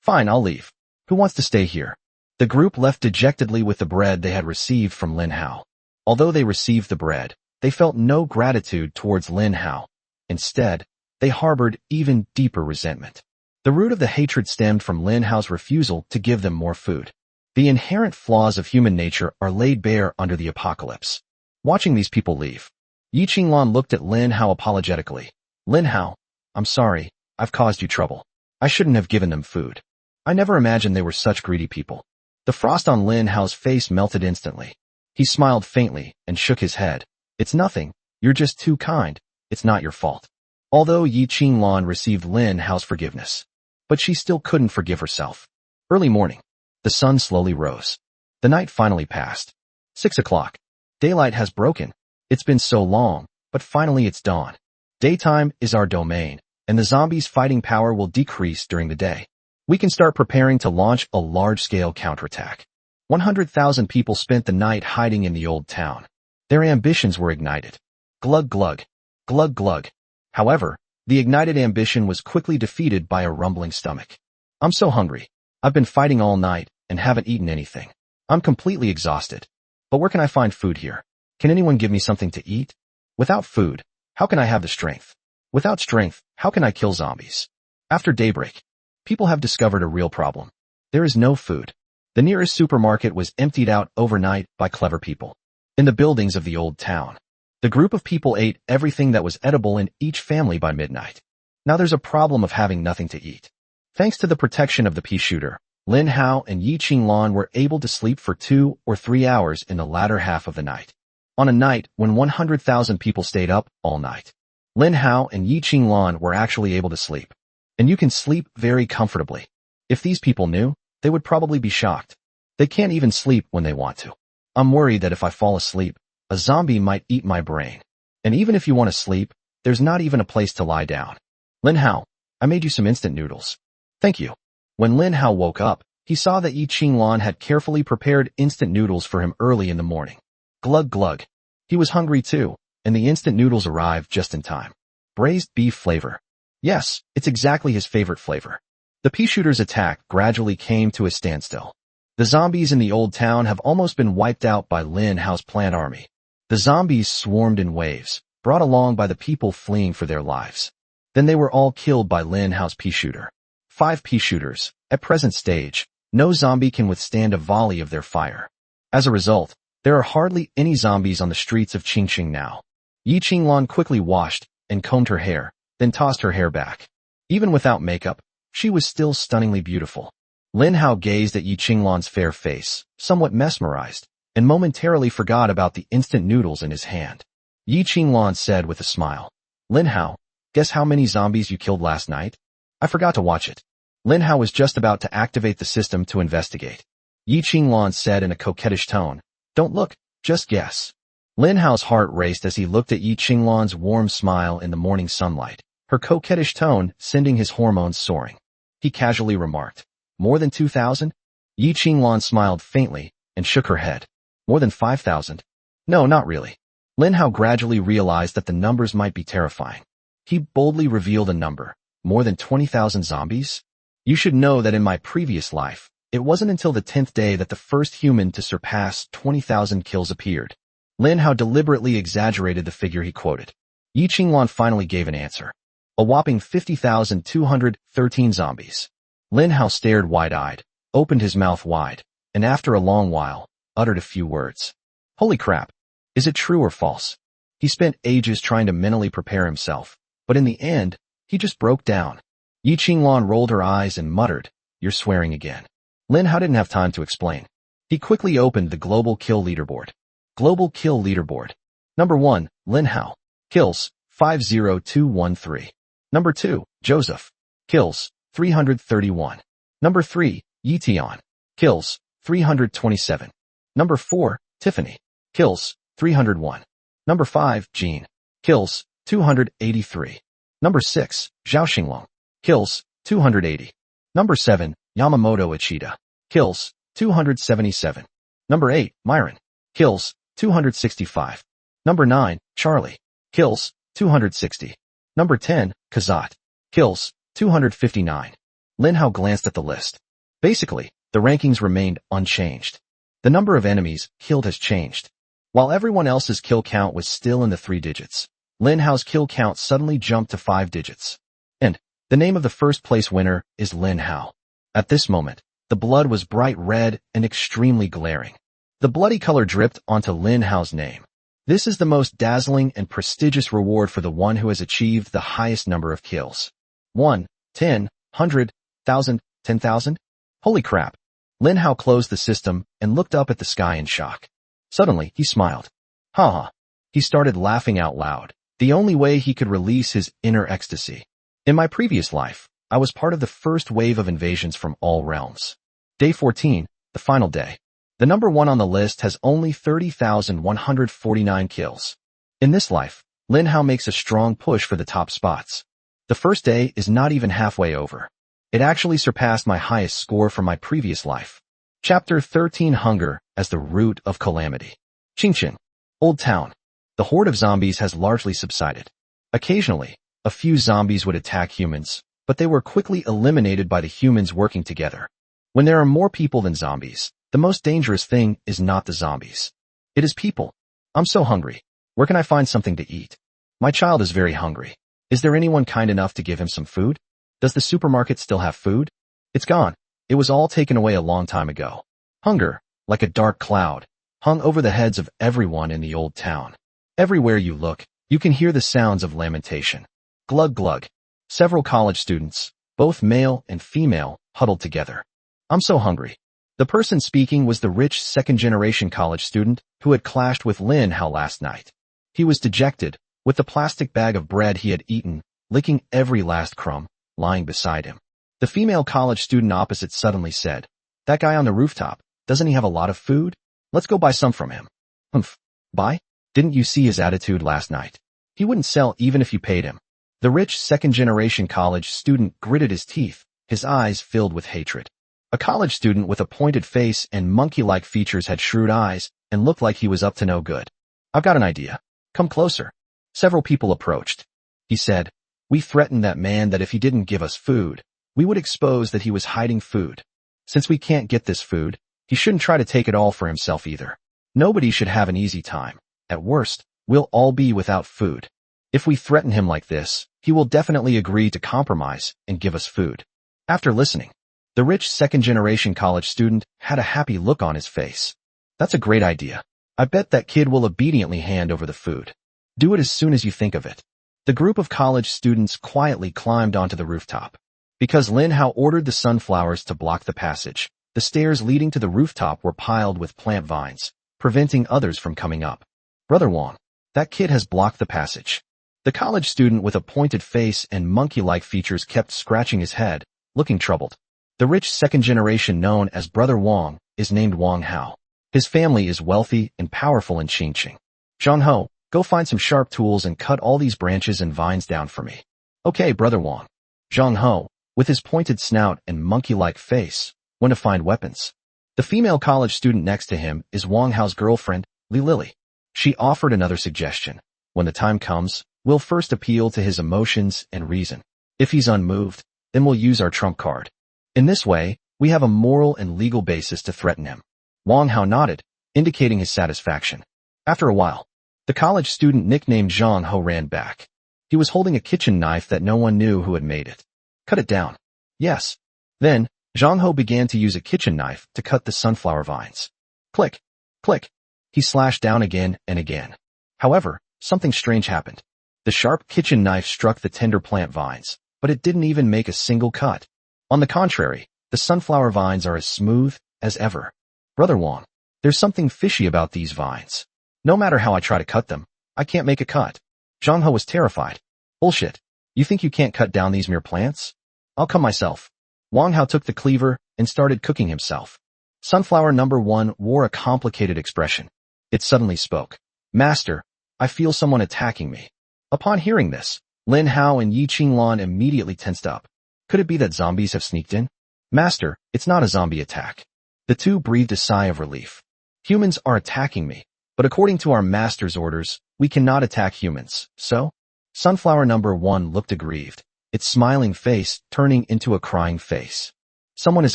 Fine, I'll leave. Who wants to stay here? The group left dejectedly with the bread they had received from Lin Hao. Although they received the bread, they felt no gratitude towards Lin Hao. Instead, they harbored even deeper resentment. The root of the hatred stemmed from Lin Hao's refusal to give them more food. The inherent flaws of human nature are laid bare under the apocalypse. Watching these people leave, Yi Qinglan looked at Lin Hao apologetically. Lin Hao, I'm sorry, I've caused you trouble. I shouldn't have given them food. I never imagined they were such greedy people. The frost on Lin Hao's face melted instantly. He smiled faintly and shook his head. It's nothing, you're just too kind, it's not your fault. Although Yi Qinglan received Lin Hao's forgiveness, but she still couldn't forgive herself. Early morning. The sun slowly rose. The night finally passed. 6 o'clock. Daylight has broken. It's been so long, but finally it's dawn. Daytime is our domain, and the zombies' fighting power will decrease during the day. We can start preparing to launch a large-scale counterattack. 100,000 people spent the night hiding in the old town. Their ambitions were ignited. Glug glug. Glug glug. However, the ignited ambition was quickly defeated by a rumbling stomach. I'm so hungry. I've been fighting all night and haven't eaten anything. I'm completely exhausted. But where can I find food here? Can anyone give me something to eat? Without food, how can I have the strength? Without strength, how can I kill zombies? After daybreak, people have discovered a real problem. There is no food. The nearest supermarket was emptied out overnight by clever people. In the buildings of the old town, the group of people ate everything that was edible in each family by midnight. Now there's a problem of having nothing to eat. Thanks to the protection of the pea shooter, Lin Hao and Yi Qinglan were able to sleep for 2 or 3 hours in the latter half of the night. On a night when 100,000 people stayed up all night, Lin Hao and Yi Qinglan were actually able to sleep. And you can sleep very comfortably. If these people knew, they would probably be shocked. They can't even sleep when they want to. I'm worried that if I fall asleep, a zombie might eat my brain. And even if you want to sleep, there's not even a place to lie down. Lin Hao, I made you some instant noodles. Thank you. When Lin Hao woke up, he saw that Yi Qinglan had carefully prepared instant noodles for him early in the morning. Glug glug. He was hungry too, and the instant noodles arrived just in time. Braised beef flavor. Yes, it's exactly his favorite flavor. The pea shooter's attack gradually came to a standstill. The zombies in the old town have almost been wiped out by Lin Hao's plant army. The zombies swarmed in waves, brought along by the people fleeing for their lives. Then they were all killed by Lin Hao's pea shooter. 5 pea shooters. At present stage, no zombie can withstand a volley of their fire. As a result, there are hardly any zombies on the streets of Qingqing now. Yi Qinglan quickly washed and combed her hair, then tossed her hair back. Even without makeup, she was still stunningly beautiful. Lin Hao gazed at Yi Qinglan's fair face, somewhat mesmerized, and momentarily forgot about the instant noodles in his hand. Yi Qinglan said with a smile, Lin Hao, guess how many zombies you killed last night? I forgot to watch it. Lin Hao was just about to activate the system to investigate. Yi Qinglan said in a coquettish tone, don't look, just guess. Lin Hao's heart raced as he looked at Yi Qinglan's warm smile in the morning sunlight, her coquettish tone sending his hormones soaring. He casually remarked, more than 2,000? Yi Qinglan smiled faintly and shook her head. More than 5,000? No, not really. Lin Hao gradually realized that the numbers might be terrifying. He boldly revealed a number. More than 20,000 zombies? You should know that in my previous life, it wasn't until the 10th day that the first human to surpass 20,000 kills appeared. Lin Hao deliberately exaggerated the figure he quoted. Yi Qinglan finally gave an answer. A whopping 50,213 zombies. Lin Hao stared wide-eyed, opened his mouth wide, and after a long while, uttered a few words. Holy crap! Is it true or false? He spent ages trying to mentally prepare himself, but in the end, he just broke down. Yi Qinglan rolled her eyes and muttered, you're swearing again. Lin Hao didn't have time to explain. He quickly opened the Global Kill Leaderboard. Global Kill Leaderboard. Number 1, Lin Hao. Kills, 50213. Number 2, Joseph. Kills, 331. Number 3, Yi Tian. Kills, 327. Number 4, Tiffany. Kills, 301. Number 5, Jean. Kills, 283. Number 6, Zhao Xinglong. Kills, 280. Number 7, Yamamoto Ichida. Kills, 277. Number 8, Myron. Kills, 265. Number 9, Charlie. Kills, 260. Number 10, Kazat. Kills, 259. Lin Hao glanced at the list. Basically, the rankings remained unchanged. The number of enemies killed has changed. While everyone else's kill count was still in the 3 digits, Lin Hao's kill count suddenly jumped to 5 digits. And the name of the first place winner is Lin Hao. At this moment, the blood was bright red and extremely glaring. The bloody color dripped onto Lin Hao's name. This is the most dazzling and prestigious reward for the one who has achieved the highest number of kills. 1, 10, 100, 1,000, 10,000? Holy crap. Lin Hao closed the system and looked up at the sky in shock. Suddenly, he smiled. Ha. He started laughing out loud, the only way he could release his inner ecstasy. In my previous life, I was part of the first wave of invasions from all realms. Day 14, the final day. The number 1 on the list has only 30,149 kills. In this life, Lin Hao makes a strong push for the top spots. The first day is not even halfway over. It actually surpassed my highest score from my previous life. Chapter 13, Hunger as the Root of Calamity. Qingqing. Old Town. The horde of zombies has largely subsided. Occasionally, a few zombies would attack humans, but they were quickly eliminated by the humans working together. When there are more people than zombies, the most dangerous thing is not the zombies. It is people. I'm so hungry. Where can I find something to eat? My child is very hungry. Is there anyone kind enough to give him some food? Does the supermarket still have food? It's gone. It was all taken away a long time ago. Hunger, like a dark cloud, hung over the heads of everyone in the old town. Everywhere you look, you can hear the sounds of lamentation. Glug glug. Several college students, both male and female, huddled together. I'm so hungry. The person speaking was the rich second-generation college student who had clashed with Lin Hao last night. He was dejected, with the plastic bag of bread he had eaten, licking every last crumb, lying beside him. The female college student opposite suddenly said, "That guy on the rooftop, doesn't he have a lot of food? Let's go buy some from him." Humph. Buy? Didn't you see his attitude last night? He wouldn't sell even if you paid him. The rich second-generation college student gritted his teeth, his eyes filled with hatred. A college student with a pointed face and monkey-like features had shrewd eyes and looked like he was up to no good. "I've got an idea. Come closer." Several people approached. He said, "We threatened that man that if he didn't give us food, we would expose that he was hiding food. Since we can't get this food, he shouldn't try to take it all for himself either. Nobody should have an easy time. At worst, we'll all be without food. If we threaten him like this, he will definitely agree to compromise and give us food." After listening, the rich second-generation college student had a happy look on his face. "That's a great idea. I bet that kid will obediently hand over the food. Do it as soon as you think of it." The group of college students quietly climbed onto the rooftop. Because Lin Hao ordered the sunflowers to block the passage, the stairs leading to the rooftop were piled with plant vines, preventing others from coming up. "Brother Wang, that kid has blocked the passage." The college student with a pointed face and monkey-like features kept scratching his head, looking troubled. The rich second generation known as Brother Wang is named Wang Hao. His family is wealthy and powerful in Qingqing. "Zhang Ho, go find some sharp tools and cut all these branches and vines down for me." "Okay, Brother Wang." Zhang Ho, with his pointed snout and monkey-like face, went to find weapons. The female college student next to him is Wang Hao's girlfriend, Li Lily. She offered another suggestion. "When the time comes, we'll first appeal to his emotions and reason. If he's unmoved, then we'll use our trump card. In this way, we have a moral and legal basis to threaten him." Wang Hao nodded, indicating his satisfaction. After a while, the college student nicknamed Zhang Ho ran back. He was holding a kitchen knife that no one knew who had made it. "Cut it down." "Yes." Then, Zhang Ho began to use a kitchen knife to cut the sunflower vines. Click, click. He slashed down again and again. However, something strange happened. The sharp kitchen knife struck the tender plant vines, but it didn't even make a single cut. On the contrary, the sunflower vines are as smooth as ever. "Brother Wang, there's something fishy about these vines. No matter how I try to cut them, I can't make a cut." Zhang Ho was terrified. "Bullshit. You think you can't cut down these mere plants? I'll come myself." Wang Hao took the cleaver and started cooking himself. Sunflower number 1 wore a complicated expression. It suddenly spoke. Master, I feel someone attacking me. Upon hearing this, Lin Hao and Yi Qinglan immediately tensed up. Could it be that zombies have sneaked in? Master, it's not a zombie attack. The two breathed a sigh of relief. Humans are attacking me, but according to our master's orders, we cannot attack humans, so? Sunflower number 1 looked aggrieved, its smiling face turning into a crying face. Someone is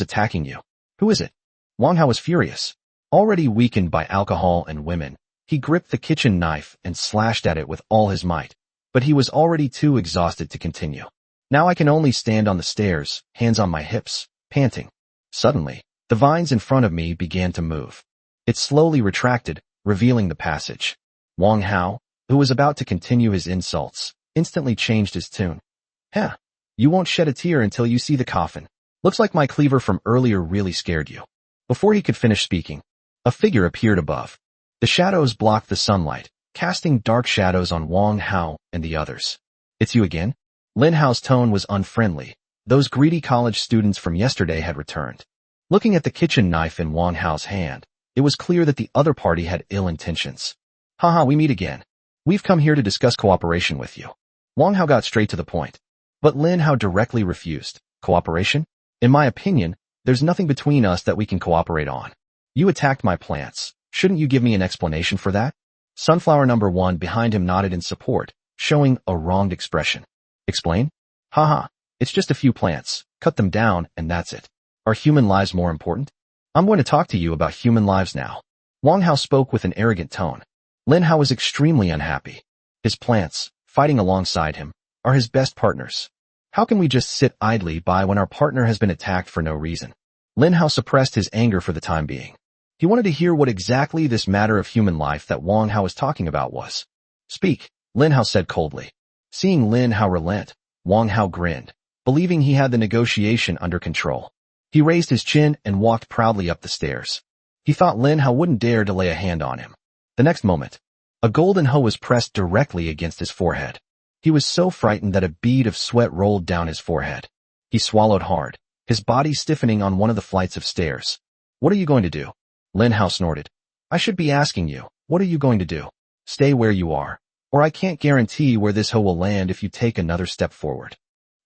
attacking you. Who is it? Wang Hao was furious. Already weakened by alcohol and women, he gripped the kitchen knife and slashed at it with all his might, but he was already too exhausted to continue. Now I can only stand on the stairs, hands on my hips, panting. Suddenly, the vines in front of me began to move. It slowly retracted, revealing the passage. Wang Hao, who was about to continue his insults, instantly changed his tune. Huh, you won't shed a tear until you see the coffin. Looks like my cleaver from earlier really scared you. Before he could finish speaking, a figure appeared above. The shadows blocked the sunlight, casting dark shadows on Wang Hao and the others. It's you again? Lin Hao's tone was unfriendly. Those greedy college students from yesterday had returned. Looking at the kitchen knife in Wang Hao's hand, it was clear that the other party had ill intentions. Haha, we meet again. We've come here to discuss cooperation with you. Wang Hao got straight to the point. But Lin Hao directly refused. Cooperation? In my opinion, there's nothing between us that we can cooperate on. You attacked my plants. Shouldn't you give me an explanation for that? Sunflower number 1 behind him nodded in support, showing a wronged expression. Explain? Haha, it's just a few plants. Cut them down and that's it. Are human lives more important? I'm going to talk to you about human lives now. Wang Hao spoke with an arrogant tone. Lin Hao was extremely unhappy. His plants, fighting alongside him, are his best partners. How can we just sit idly by when our partner has been attacked for no reason? Lin Hao suppressed his anger for the time being. He wanted to hear what exactly this matter of human life that Wang Hao was talking about was. Speak, Lin Hao said coldly. Seeing Lin Hao relent, Wang Hao grinned, believing he had the negotiation under control. He raised his chin and walked proudly up the stairs. He thought Lin Hao wouldn't dare to lay a hand on him. The next moment, a golden hoe was pressed directly against his forehead. He was so frightened that a bead of sweat rolled down his forehead. He swallowed hard, his body stiffening on one of the flights of stairs. What are you going to do? Lin Hao snorted. I should be asking you, what are you going to do? Stay where you are, or I can't guarantee where this hoe will land if you take another step forward.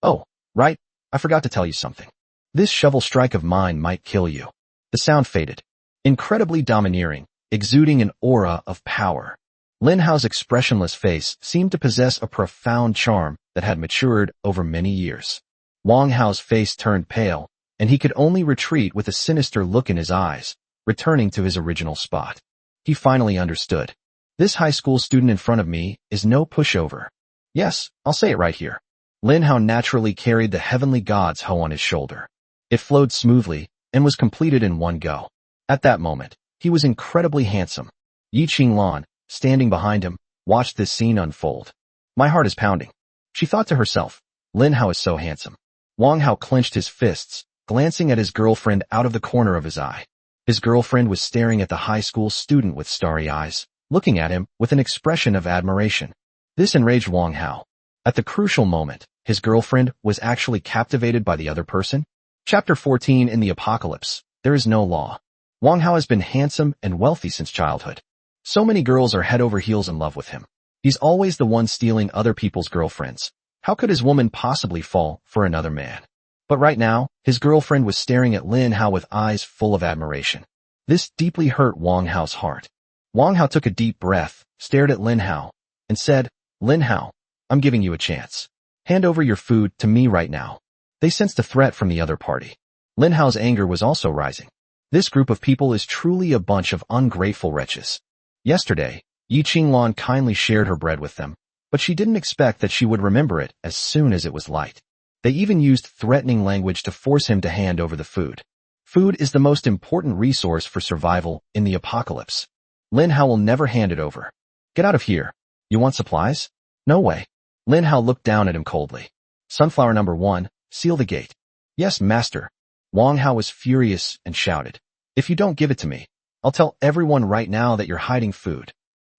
Oh, right, I forgot to tell you something. This shovel strike of mine might kill you. The sound faded. Incredibly domineering, exuding an aura of power. Lin Hao's expressionless face seemed to possess a profound charm that had matured over many years. Wang Hao's face turned pale, and he could only retreat with a sinister look in his eyes, returning to his original spot. He finally understood. This high school student in front of me is no pushover. Yes, I'll say it right here. Lin Hao naturally carried the heavenly god's hoe on his shoulder. It flowed smoothly and was completed in one go. At that moment, he was incredibly handsome. Yi Qinglan, standing behind him, watched this scene unfold. My heart is pounding. She thought to herself, Lin Hao is so handsome. Wang Hao clenched his fists, glancing at his girlfriend out of the corner of his eye. His girlfriend was staring at the high school student with starry eyes, looking at him with an expression of admiration. This enraged Wang Hao. At the crucial moment, his girlfriend was actually captivated by the other person. Chapter 14 In the Apocalypse, There is no law. Wang Hao has been handsome and wealthy since childhood. So many girls are head over heels in love with him. He's always the one stealing other people's girlfriends. How could his woman possibly fall for another man? But right now, his girlfriend was staring at Lin Hao with eyes full of admiration. This deeply hurt Wang Hao's heart. Wang Hao took a deep breath, stared at Lin Hao, and said, Lin Hao, I'm giving you a chance. Hand over your food to me right now. They sensed a threat from the other party. Lin Hao's anger was also rising. This group of people is truly a bunch of ungrateful wretches. Yesterday, Yi Qinglan kindly shared her bread with them, but she didn't expect that she would remember it as soon as it was light. They even used threatening language to force him to hand over the food. Food is the most important resource for survival in the apocalypse. Lin Hao will never hand it over. Get out of here. You want supplies? No way. Lin Hao looked down at him coldly. Sunflower number 1, seal the gate. Yes, master. Wang Hao was furious and shouted. If you don't give it to me, I'll tell everyone right now that you're hiding food.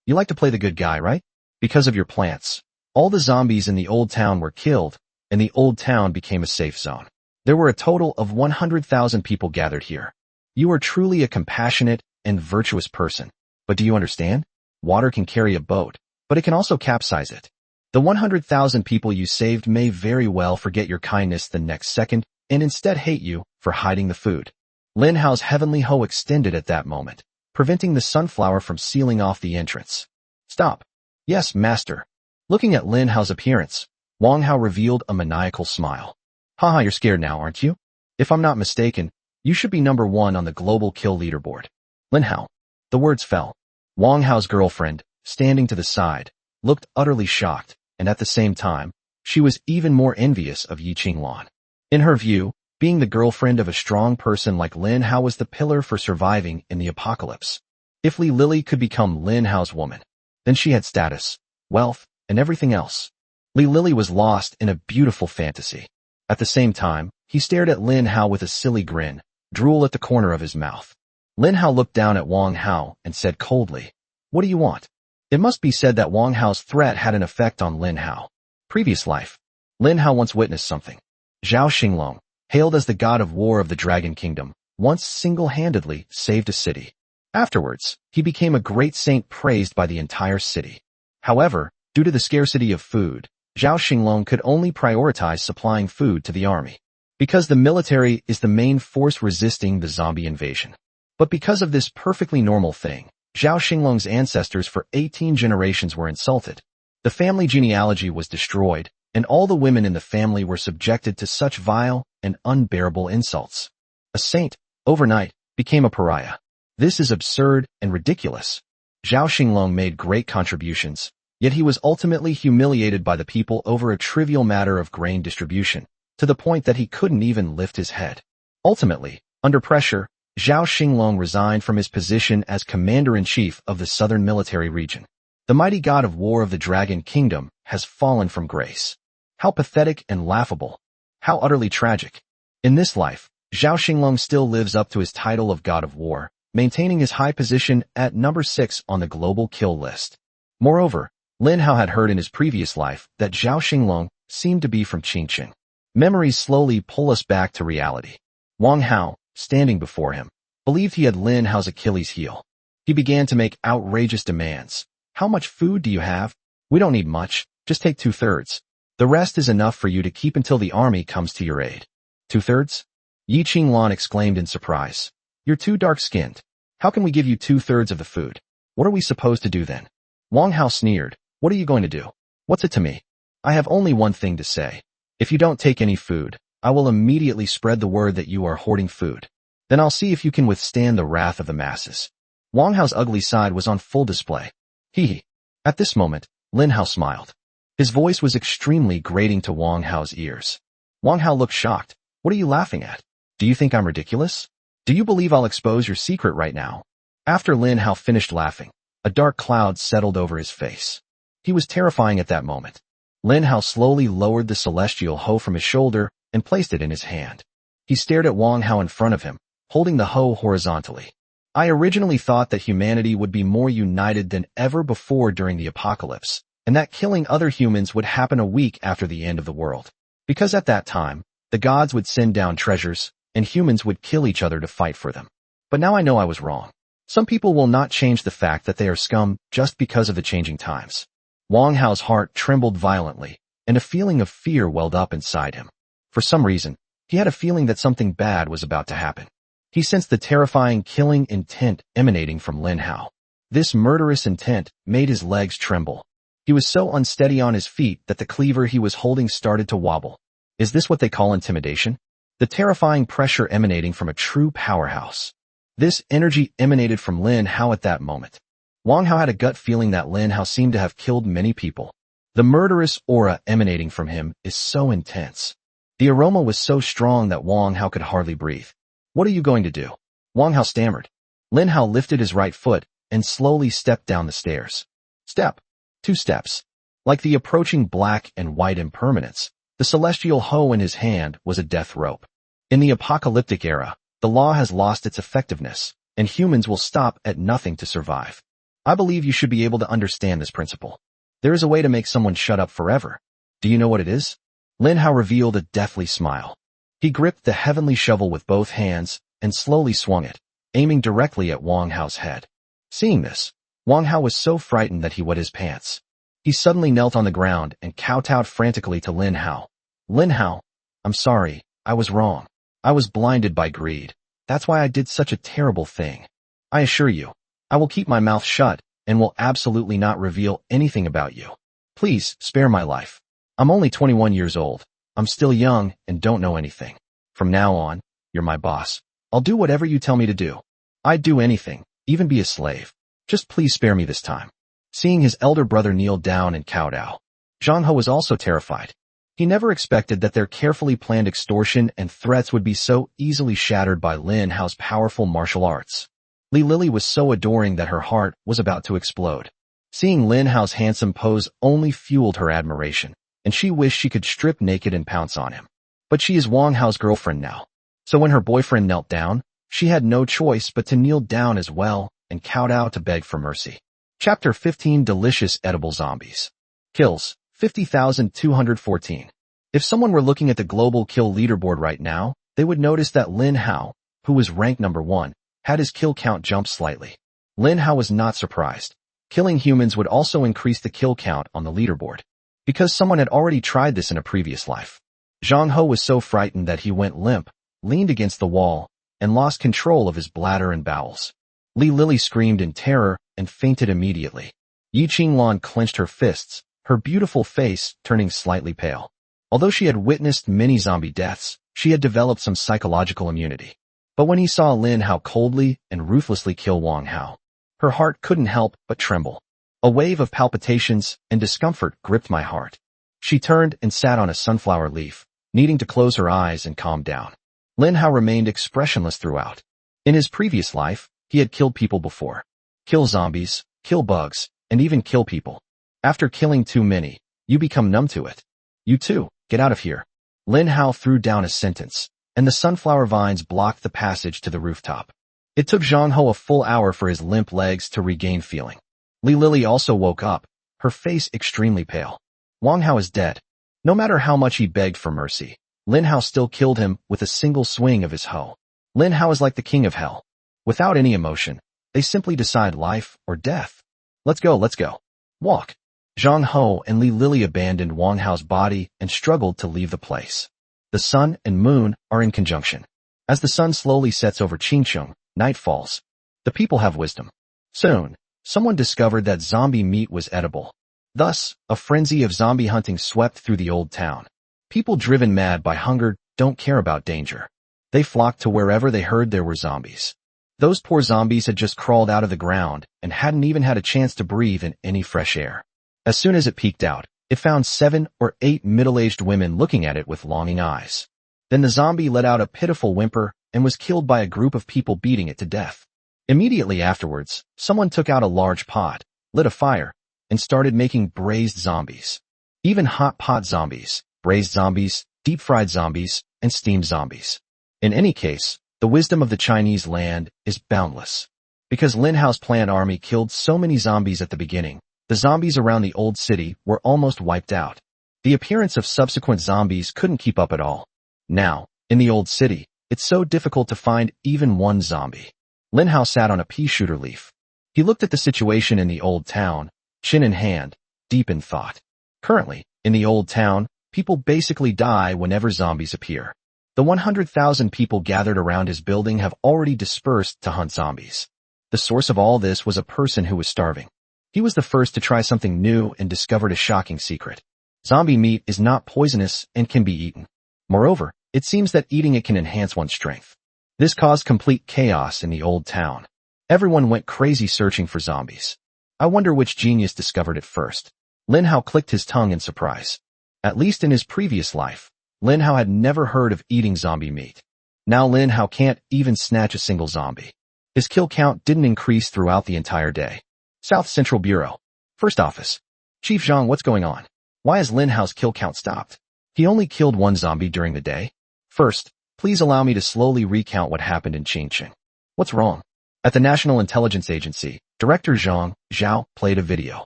You like to play the good guy, right? Because of your plants. All the zombies in the old town were killed, and the old town became a safe zone. There were a total of 100,000 people gathered here. You are truly a compassionate and virtuous person. But do you understand? Water can carry a boat, but it can also capsize it. The 100,000 people you saved may very well forget your kindness the next second and instead hate you for hiding the food. Lin Hao's heavenly hoe extended at that moment, preventing the sunflower from sealing off the entrance. Stop. Yes, master. Looking at Lin Hao's appearance, Wang Hao revealed a maniacal smile. Haha, you're scared now, aren't you? If I'm not mistaken, you should be number 1 on the global kill leaderboard. Lin Hao. The words fell. Wang Hao's girlfriend, standing to the side, looked utterly shocked, and at the same time, she was even more envious of Yi Qinglan. In her view, being the girlfriend of a strong person like Lin Hao was the pillar for surviving in the apocalypse. If Li Lily could become Lin Hao's woman, then she had status, wealth, and everything else. Li Lily was lost in a beautiful fantasy. At the same time, he stared at Lin Hao with a silly grin, drool at the corner of his mouth. Lin Hao looked down at Wang Hao and said coldly, "What do you want?" It must be said that Wang Hao's threat had an effect on Lin Hao. Previous life. Lin Hao once witnessed something. Zhao Xinglong, hailed as the god of war of the Dragon Kingdom, once single-handedly saved a city. Afterwards, he became a great saint praised by the entire city. However, due to the scarcity of food, Zhao Xinglong could only prioritize supplying food to the army, because the military is the main force resisting the zombie invasion. But because of this perfectly normal thing, Zhao Xinglong's ancestors for 18 generations were insulted. The family genealogy was destroyed, and all the women in the family were subjected to such vile and unbearable insults. A saint, overnight, became a pariah. This is absurd and ridiculous. Zhao Xinglong made great contributions, yet he was ultimately humiliated by the people over a trivial matter of grain distribution, to the point that he couldn't even lift his head. Ultimately, under pressure, Zhao Xinglong resigned from his position as commander-in-chief of the southern military region. The mighty god of war of the Dragon Kingdom has fallen from grace. How pathetic and laughable. How utterly tragic. In this life, Zhao Xinglong still lives up to his title of god of war, maintaining his high position at number 6 on the global kill list. Moreover, Lin Hao had heard in his previous life that Zhao Xinglong seemed to be from Qingqing. Memories slowly pull us back to reality. Wang Hao, standing before him, believed he had Lin Hao's Achilles heel. He began to make outrageous demands. How much food do you have? We don't need much, just take 2/3. The rest is enough for you to keep until the army comes to your aid. 2/3? Yi Qinglan exclaimed in surprise. You're too dark-skinned. How can we give you 2/3 of the food? What are we supposed to do then? Wang Hao sneered. What are you going to do? What's it to me? I have only one thing to say. If you don't take any food, I will immediately spread the word that you are hoarding food. Then I'll see if you can withstand the wrath of the masses. Wang Hao's ugly side was on full display. Hee. At this moment, Lin Hao smiled. His voice was extremely grating to Wang Hao's ears. Wang Hao looked shocked. What are you laughing at? Do you think I'm ridiculous? Do you believe I'll expose your secret right now? After Lin Hao finished laughing, a dark cloud settled over his face. He was terrifying at that moment. Lin Hao slowly lowered the celestial hoe from his shoulder and placed it in his hand. He stared at Wang Hao in front of him, holding the hoe horizontally. I originally thought that humanity would be more united than ever before during the apocalypse, and that killing other humans would happen a week after the end of the world. Because at that time, the gods would send down treasures, and humans would kill each other to fight for them. But now I know I was wrong. Some people will not change the fact that they are scum just because of the changing times. Wang Hao's heart trembled violently, and a feeling of fear welled up inside him. For some reason, he had a feeling that something bad was about to happen. He sensed the terrifying killing intent emanating from Lin Hao. This murderous intent made his legs tremble. He was so unsteady on his feet that the cleaver he was holding started to wobble. Is this what they call intimidation? The terrifying pressure emanating from a true powerhouse. This energy emanated from Lin Hao at that moment. Wang Hao had a gut feeling that Lin Hao seemed to have killed many people. The murderous aura emanating from him is so intense. The aroma was so strong that Wang Hao could hardly breathe. What are you going to do? Wang Hao stammered. Lin Hao lifted his right foot and slowly stepped down the stairs. Step. 2 steps. Like the approaching black and white impermanence, the celestial hoe in his hand was a death rope. In the apocalyptic era, the law has lost its effectiveness, and humans will stop at nothing to survive. I believe you should be able to understand this principle. There is a way to make someone shut up forever. Do you know what it is? Lin Hao revealed a deathly smile. He gripped the heavenly shovel with both hands and slowly swung it, aiming directly at Wang Hao's head. Seeing this, Wang Hao was so frightened that he wet his pants. He suddenly knelt on the ground and kowtowed frantically to Lin Hao. Lin Hao, I'm sorry, I was wrong. I was blinded by greed. That's why I did such a terrible thing. I assure you, I will keep my mouth shut and will absolutely not reveal anything about you. Please, spare my life. I'm only 21 years old. I'm still young and don't know anything. From now on, you're my boss. I'll do whatever you tell me to do. I'd do anything, even be a slave. Just please spare me this time. Seeing his elder brother kneel down and kowtow, Zhang He was also terrified. He never expected that their carefully planned extortion and threats would be so easily shattered by Lin Hao's powerful martial arts. Li Lili was so adoring that her heart was about to explode. Seeing Lin Hao's handsome pose only fueled her admiration, and she wished she could strip naked and pounce on him. But she is Wang Hao's girlfriend now. So when her boyfriend knelt down, she had no choice but to kneel down as well and kowtow to beg for mercy. Chapter 15 Delicious Edible Zombies. Kills, 50,214. If someone were looking at the global kill leaderboard right now, they would notice that Lin Hao, who was ranked number 1, had his kill count jump slightly. Lin Hao was not surprised. Killing humans would also increase the kill count on the leaderboard, because someone had already tried this in a previous life. Zhang He was so frightened that he went limp, leaned against the wall, and lost control of his bladder and bowels. Li Lili screamed in terror and fainted immediately. Yi Qinglan clenched her fists, her beautiful face turning slightly pale. Although she had witnessed many zombie deaths, she had developed some psychological immunity. But when he saw Lin Hao coldly and ruthlessly kill Wang Hao, her heart couldn't help but tremble. A wave of palpitations and discomfort gripped my heart. She turned and sat on a sunflower leaf, needing to close her eyes and calm down. Lin Hao remained expressionless throughout. In his previous life, he had killed people before. Kill zombies, kill bugs, and even kill people. After killing too many, you become numb to it. You too, get out of here. Lin Hao threw down a sentence, and the sunflower vines blocked the passage to the rooftop. It took Zhang He a full hour for his limp legs to regain feeling. Li Lili also woke up, her face extremely pale. Wang Hao is dead. No matter how much he begged for mercy, Lin Hao still killed him with a single swing of his hoe. Lin Hao is like the king of hell. Without any emotion, they simply decide life or death. Let's go. Walk. Zhang He and Li Lili abandoned Wang Hao's body and struggled to leave the place. The sun and moon are in conjunction. As the sun slowly sets over Qingcheng, night falls. The people have wisdom. Soon, someone discovered that zombie meat was edible. Thus, a frenzy of zombie hunting swept through the old town. People driven mad by hunger don't care about danger. They flocked to wherever they heard there were zombies. Those poor zombies had just crawled out of the ground and hadn't even had a chance to breathe in any fresh air. As soon as it peeked out, it found 7 or 8 middle-aged women looking at it with longing eyes. Then the zombie let out a pitiful whimper and was killed by a group of people beating it to death. Immediately afterwards, someone took out a large pot, lit a fire, and started making braised zombies. Even hot pot zombies, braised zombies, deep-fried zombies, and steamed zombies. In any case, the wisdom of the Chinese land is boundless. Because Lin Hao's plant army killed so many zombies at the beginning, the zombies around the old city were almost wiped out. The appearance of subsequent zombies couldn't keep up at all. Now, in the old city, it's so difficult to find even one zombie. Lin Hao sat on a pea shooter leaf. He looked at the situation in the old town, chin in hand, deep in thought. Currently, in the old town, people basically die whenever zombies appear. The 100,000 people gathered around his building have already dispersed to hunt zombies. The source of all this was a person who was starving. He was the first to try something new and discovered a shocking secret. Zombie meat is not poisonous and can be eaten. Moreover, it seems that eating it can enhance one's strength. This caused complete chaos in the old town. Everyone went crazy searching for zombies. I wonder which genius discovered it first. Lin Hao clicked his tongue in surprise. At least in his previous life, Lin Hao had never heard of eating zombie meat. Now Lin Hao can't even snatch a single zombie. His kill count didn't increase throughout the entire day. South Central Bureau. First Office. Chief Zhang, what's going on? Why has Lin Hao's kill count stopped? He only killed one zombie during the day. First, please allow me to slowly recount what happened in Qingcheng. What's wrong? At the National Intelligence Agency, Director Zhang Zhao played a video.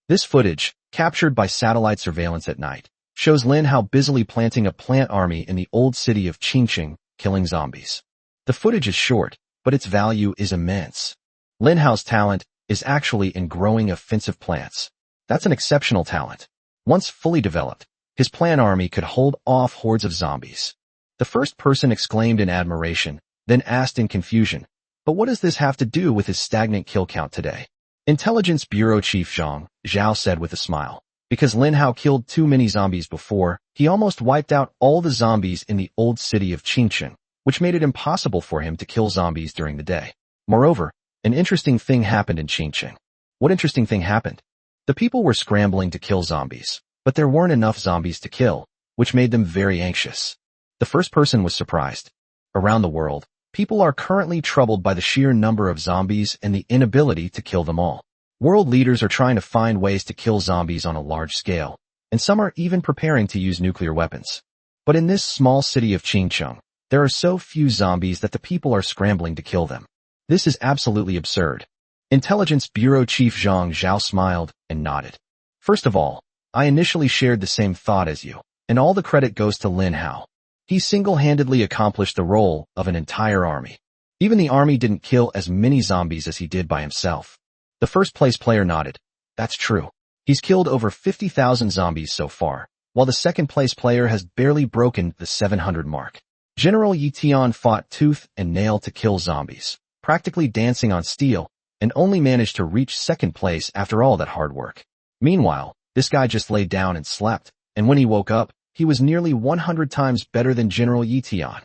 This footage, captured by satellite surveillance at night, shows Lin Hao busily planting a plant army in the old city of Qingcheng, killing zombies. The footage is short, but its value is immense. Lin Hao's talent is actually in growing offensive plants. That's an exceptional talent. Once fully developed, his plant army could hold off hordes of zombies. The first person exclaimed in admiration, then asked in confusion, but what does this have to do with his stagnant kill count today? Intelligence Bureau Chief Zhang Zhao said with a smile. Because Lin Hao killed too many zombies before, he almost wiped out all the zombies in the old city of Qingcheng, which made it impossible for him to kill zombies during the day. Moreover, an interesting thing happened in Qingcheng. What interesting thing happened? The people were scrambling to kill zombies, but there weren't enough zombies to kill, which made them very anxious. The first person was surprised. Around the world, people are currently troubled by the sheer number of zombies and the inability to kill them all. World leaders are trying to find ways to kill zombies on a large scale, and some are even preparing to use nuclear weapons. But in this small city of Qingcheng, there are so few zombies that the people are scrambling to kill them. This is absolutely absurd. Intelligence Bureau Chief Zhang Zhao smiled and nodded. First of all, I initially shared the same thought as you, and all the credit goes to Lin Hao. He single-handedly accomplished the role of an entire army. Even the army didn't kill as many zombies as he did by himself. The first-place player nodded. That's true. He's killed over 50,000 zombies so far, while the second-place player has barely broken the 700 mark. General Yi Tian fought tooth and nail to kill zombies, practically dancing on steel, and only managed to reach second place after all that hard work. Meanwhile, this guy just laid down and slept, and when he woke up, he was nearly 100 times better than General Yi Tian.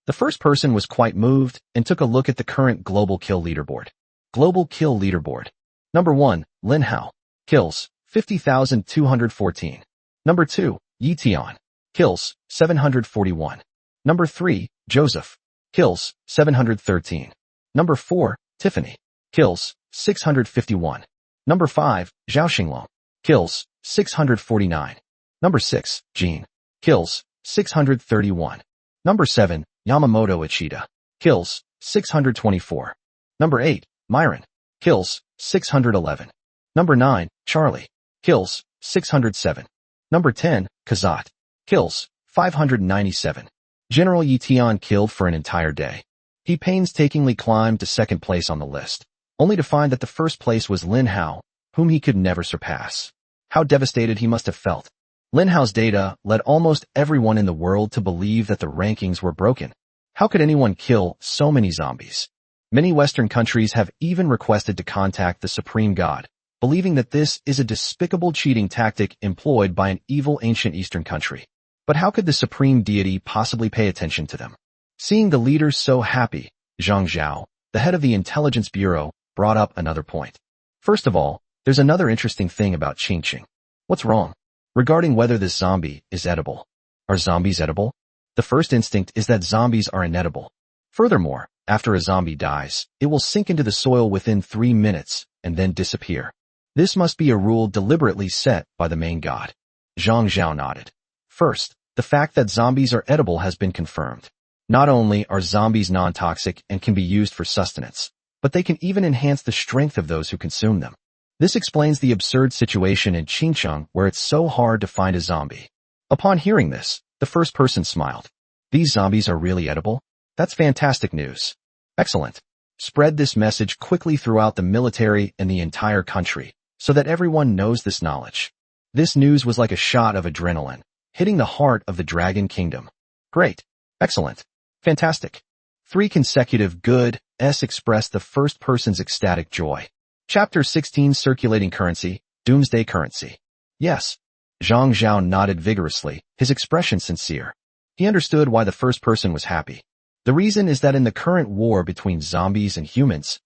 The first person was quite moved and took a look at the current global kill leaderboard. Global kill leaderboard. Number 1, Lin Hao. Kills, 50,214. Number 2, Yi Tian. Kills, 741. Number 3, Joseph. Kills, 713. Number 4, Tiffany. Kills, 651. Number 5, Zhao Xinglong. Kills, 649. Number 6, Jean. Kills, 631. Number 7, Yamamoto Ichida. Kills, 624. Number 8, Myron. Kills, 611. Number 9, Charlie. Kills, 607. Number 10, Kazat. Kills, 597. General Yi Tian killed for an entire day. He painstakingly climbed to second place on the list, only to find that the first place was Lin Hao, whom he could never surpass. How devastated he must have felt. Lin Hao's data led almost everyone in the world to believe that the rankings were broken. How could anyone kill so many zombies? Many Western countries have even requested to contact the Supreme God, believing that this is a despicable cheating tactic employed by an evil ancient Eastern country. But how could the Supreme Deity possibly pay attention to them? Seeing the leaders so happy, Zhang Zhao, the head of the Intelligence Bureau, brought up another point. First of all, there's another interesting thing about Qingcheng. What's wrong? Regarding whether this zombie is edible. Are zombies edible? The first instinct is that zombies are inedible. Furthermore, after a zombie dies, it will sink into the soil within 3 minutes and then disappear. This must be a rule deliberately set by the main god. Zhang Zhao nodded. First, the fact that zombies are edible has been confirmed. Not only are zombies non-toxic and can be used for sustenance, but they can even enhance the strength of those who consume them. This explains the absurd situation in Qingcheng where it's so hard to find a zombie. Upon hearing this, the first person smiled. These zombies are really edible? That's fantastic news. Excellent. Spread this message quickly throughout the military and the entire country, so that everyone knows this knowledge. This news was like a shot of adrenaline, hitting the heart of the Dragon Kingdom. Great. Excellent. Fantastic. 3 consecutive good S expressed the first person's ecstatic joy. Chapter 16 Circulating Currency, Doomsday Currency. Yes. Zhang Zhao nodded vigorously, his expression sincere. He understood why the first person was happy. The reason is that in the current war between zombies and humans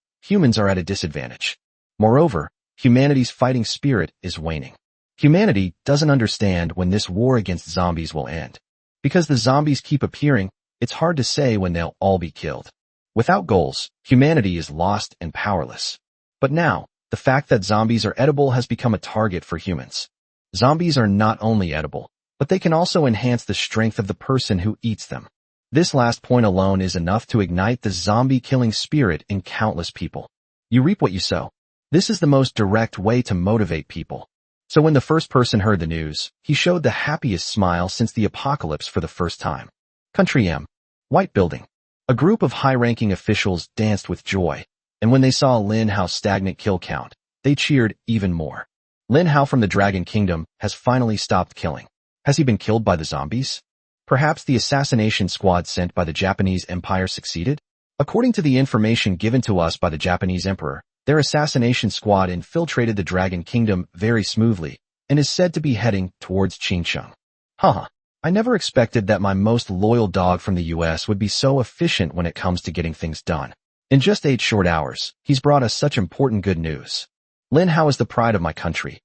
are at a disadvantage. Moreover, humanity's fighting spirit is waning. Humanity doesn't understand when this war against zombies will end. Because the zombies keep appearing, it's hard to say when they'll all be killed. Without goals, humanity is lost and powerless. But now, the fact that zombies are edible has become a target for humans. Zombies are not only edible, but they can also enhance the strength of the person who eats them. This last point alone is enough to ignite the zombie-killing spirit in countless people. You reap what you sow. This is the most direct way to motivate people. So when the first person heard the news, he showed the happiest smile since the apocalypse for the first time. Country M. White Building. A group of high-ranking officials danced with joy. And when they saw Lin Hao's stagnant kill count, they cheered even more. Lin Hao from the Dragon Kingdom has finally stopped killing. Has he been killed by the zombies? Perhaps the assassination squad sent by the Japanese Empire succeeded? According to the information given to us by the Japanese Emperor, their assassination squad infiltrated the Dragon Kingdom very smoothly and is said to be heading towards Qingcheng. Haha, I never expected that my most loyal dog from the US would be so efficient when it comes to getting things done. In just 8 short hours, he's brought us such important good news. Lin Hao is the pride of my country,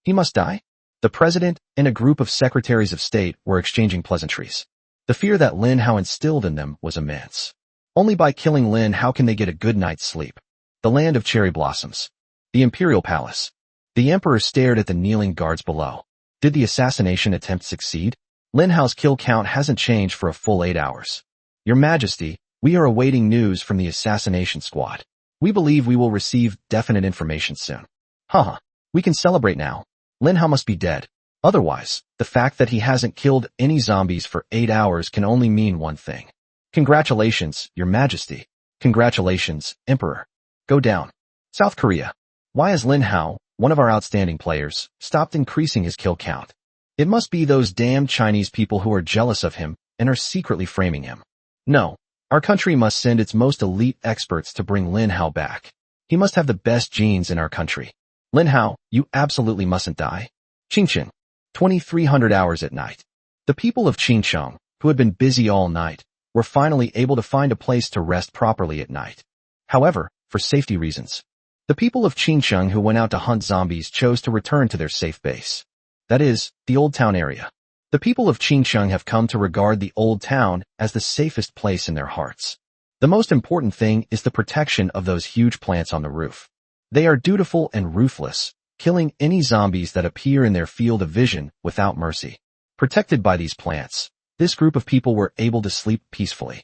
He must die? The president and a group of secretaries of state were exchanging pleasantries. The fear that Lin Hao instilled in them was immense. Only by killing Lin Hao can they get a good night's sleep. The land of cherry blossoms. The imperial palace. The emperor stared at the kneeling guards below. Did the assassination attempt succeed? Lin Hao's kill count hasn't changed for a full 8 hours. Your Majesty, we are awaiting news from the assassination squad. We believe we will receive definite information soon. Haha, we can celebrate now. Lin Hao must be dead. Otherwise, the fact that he hasn't killed any zombies for 8 hours can only mean one thing. Congratulations, Your Majesty. Congratulations, Emperor. Go down. South Korea. Why has Lin Hao, one of our outstanding players, stopped increasing his kill count? It must be those damn Chinese people who are jealous of him and are secretly framing him. No, our country must send its most elite experts to bring Lin Hao back. He must have the best genes in our country. Lin Hao, you absolutely mustn't die. Qingcheng. 2300 hours at night. The people of Qingcheng, who had been busy all night, were finally able to find a place to rest properly at night. However, for safety reasons, the people of Qingcheng who went out to hunt zombies chose to return to their safe base. That is, the Old Town area. The people of Qingcheng have come to regard the Old Town as the safest place in their hearts. The most important thing is the protection of those huge plants on the roof. They are dutiful and ruthless, killing any zombies that appear in their field of vision without mercy. Protected by these plants, this group of people were able to sleep peacefully.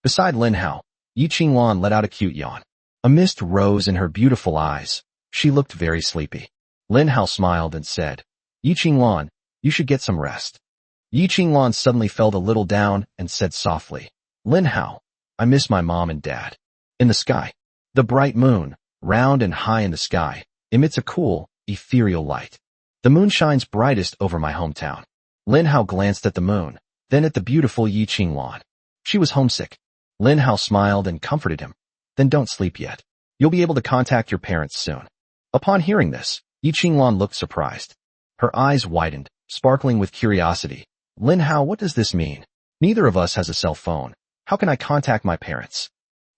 Beside Lin Hao, Yi Qinglan let out a cute yawn. A mist rose in her beautiful eyes. She looked very sleepy. Lin Hao smiled and said, Yi Qinglan, you should get some rest. Yi Qinglan suddenly felt a little down and said softly, Lin Hao, I miss my mom and dad. In the sky, the bright moon, round and high in the sky, emits a cool, ethereal light. The moon shines brightest over my hometown. Lin Hao glanced at the moon, then at the beautiful Yi Qinglan. She was homesick. Lin Hao smiled and comforted him. Then don't sleep yet. You'll be able to contact your parents soon. Upon hearing this, Yi Qinglan looked surprised. Her eyes widened, sparkling with curiosity. Lin Hao, what does this mean? Neither of us has a cell phone. How can I contact my parents?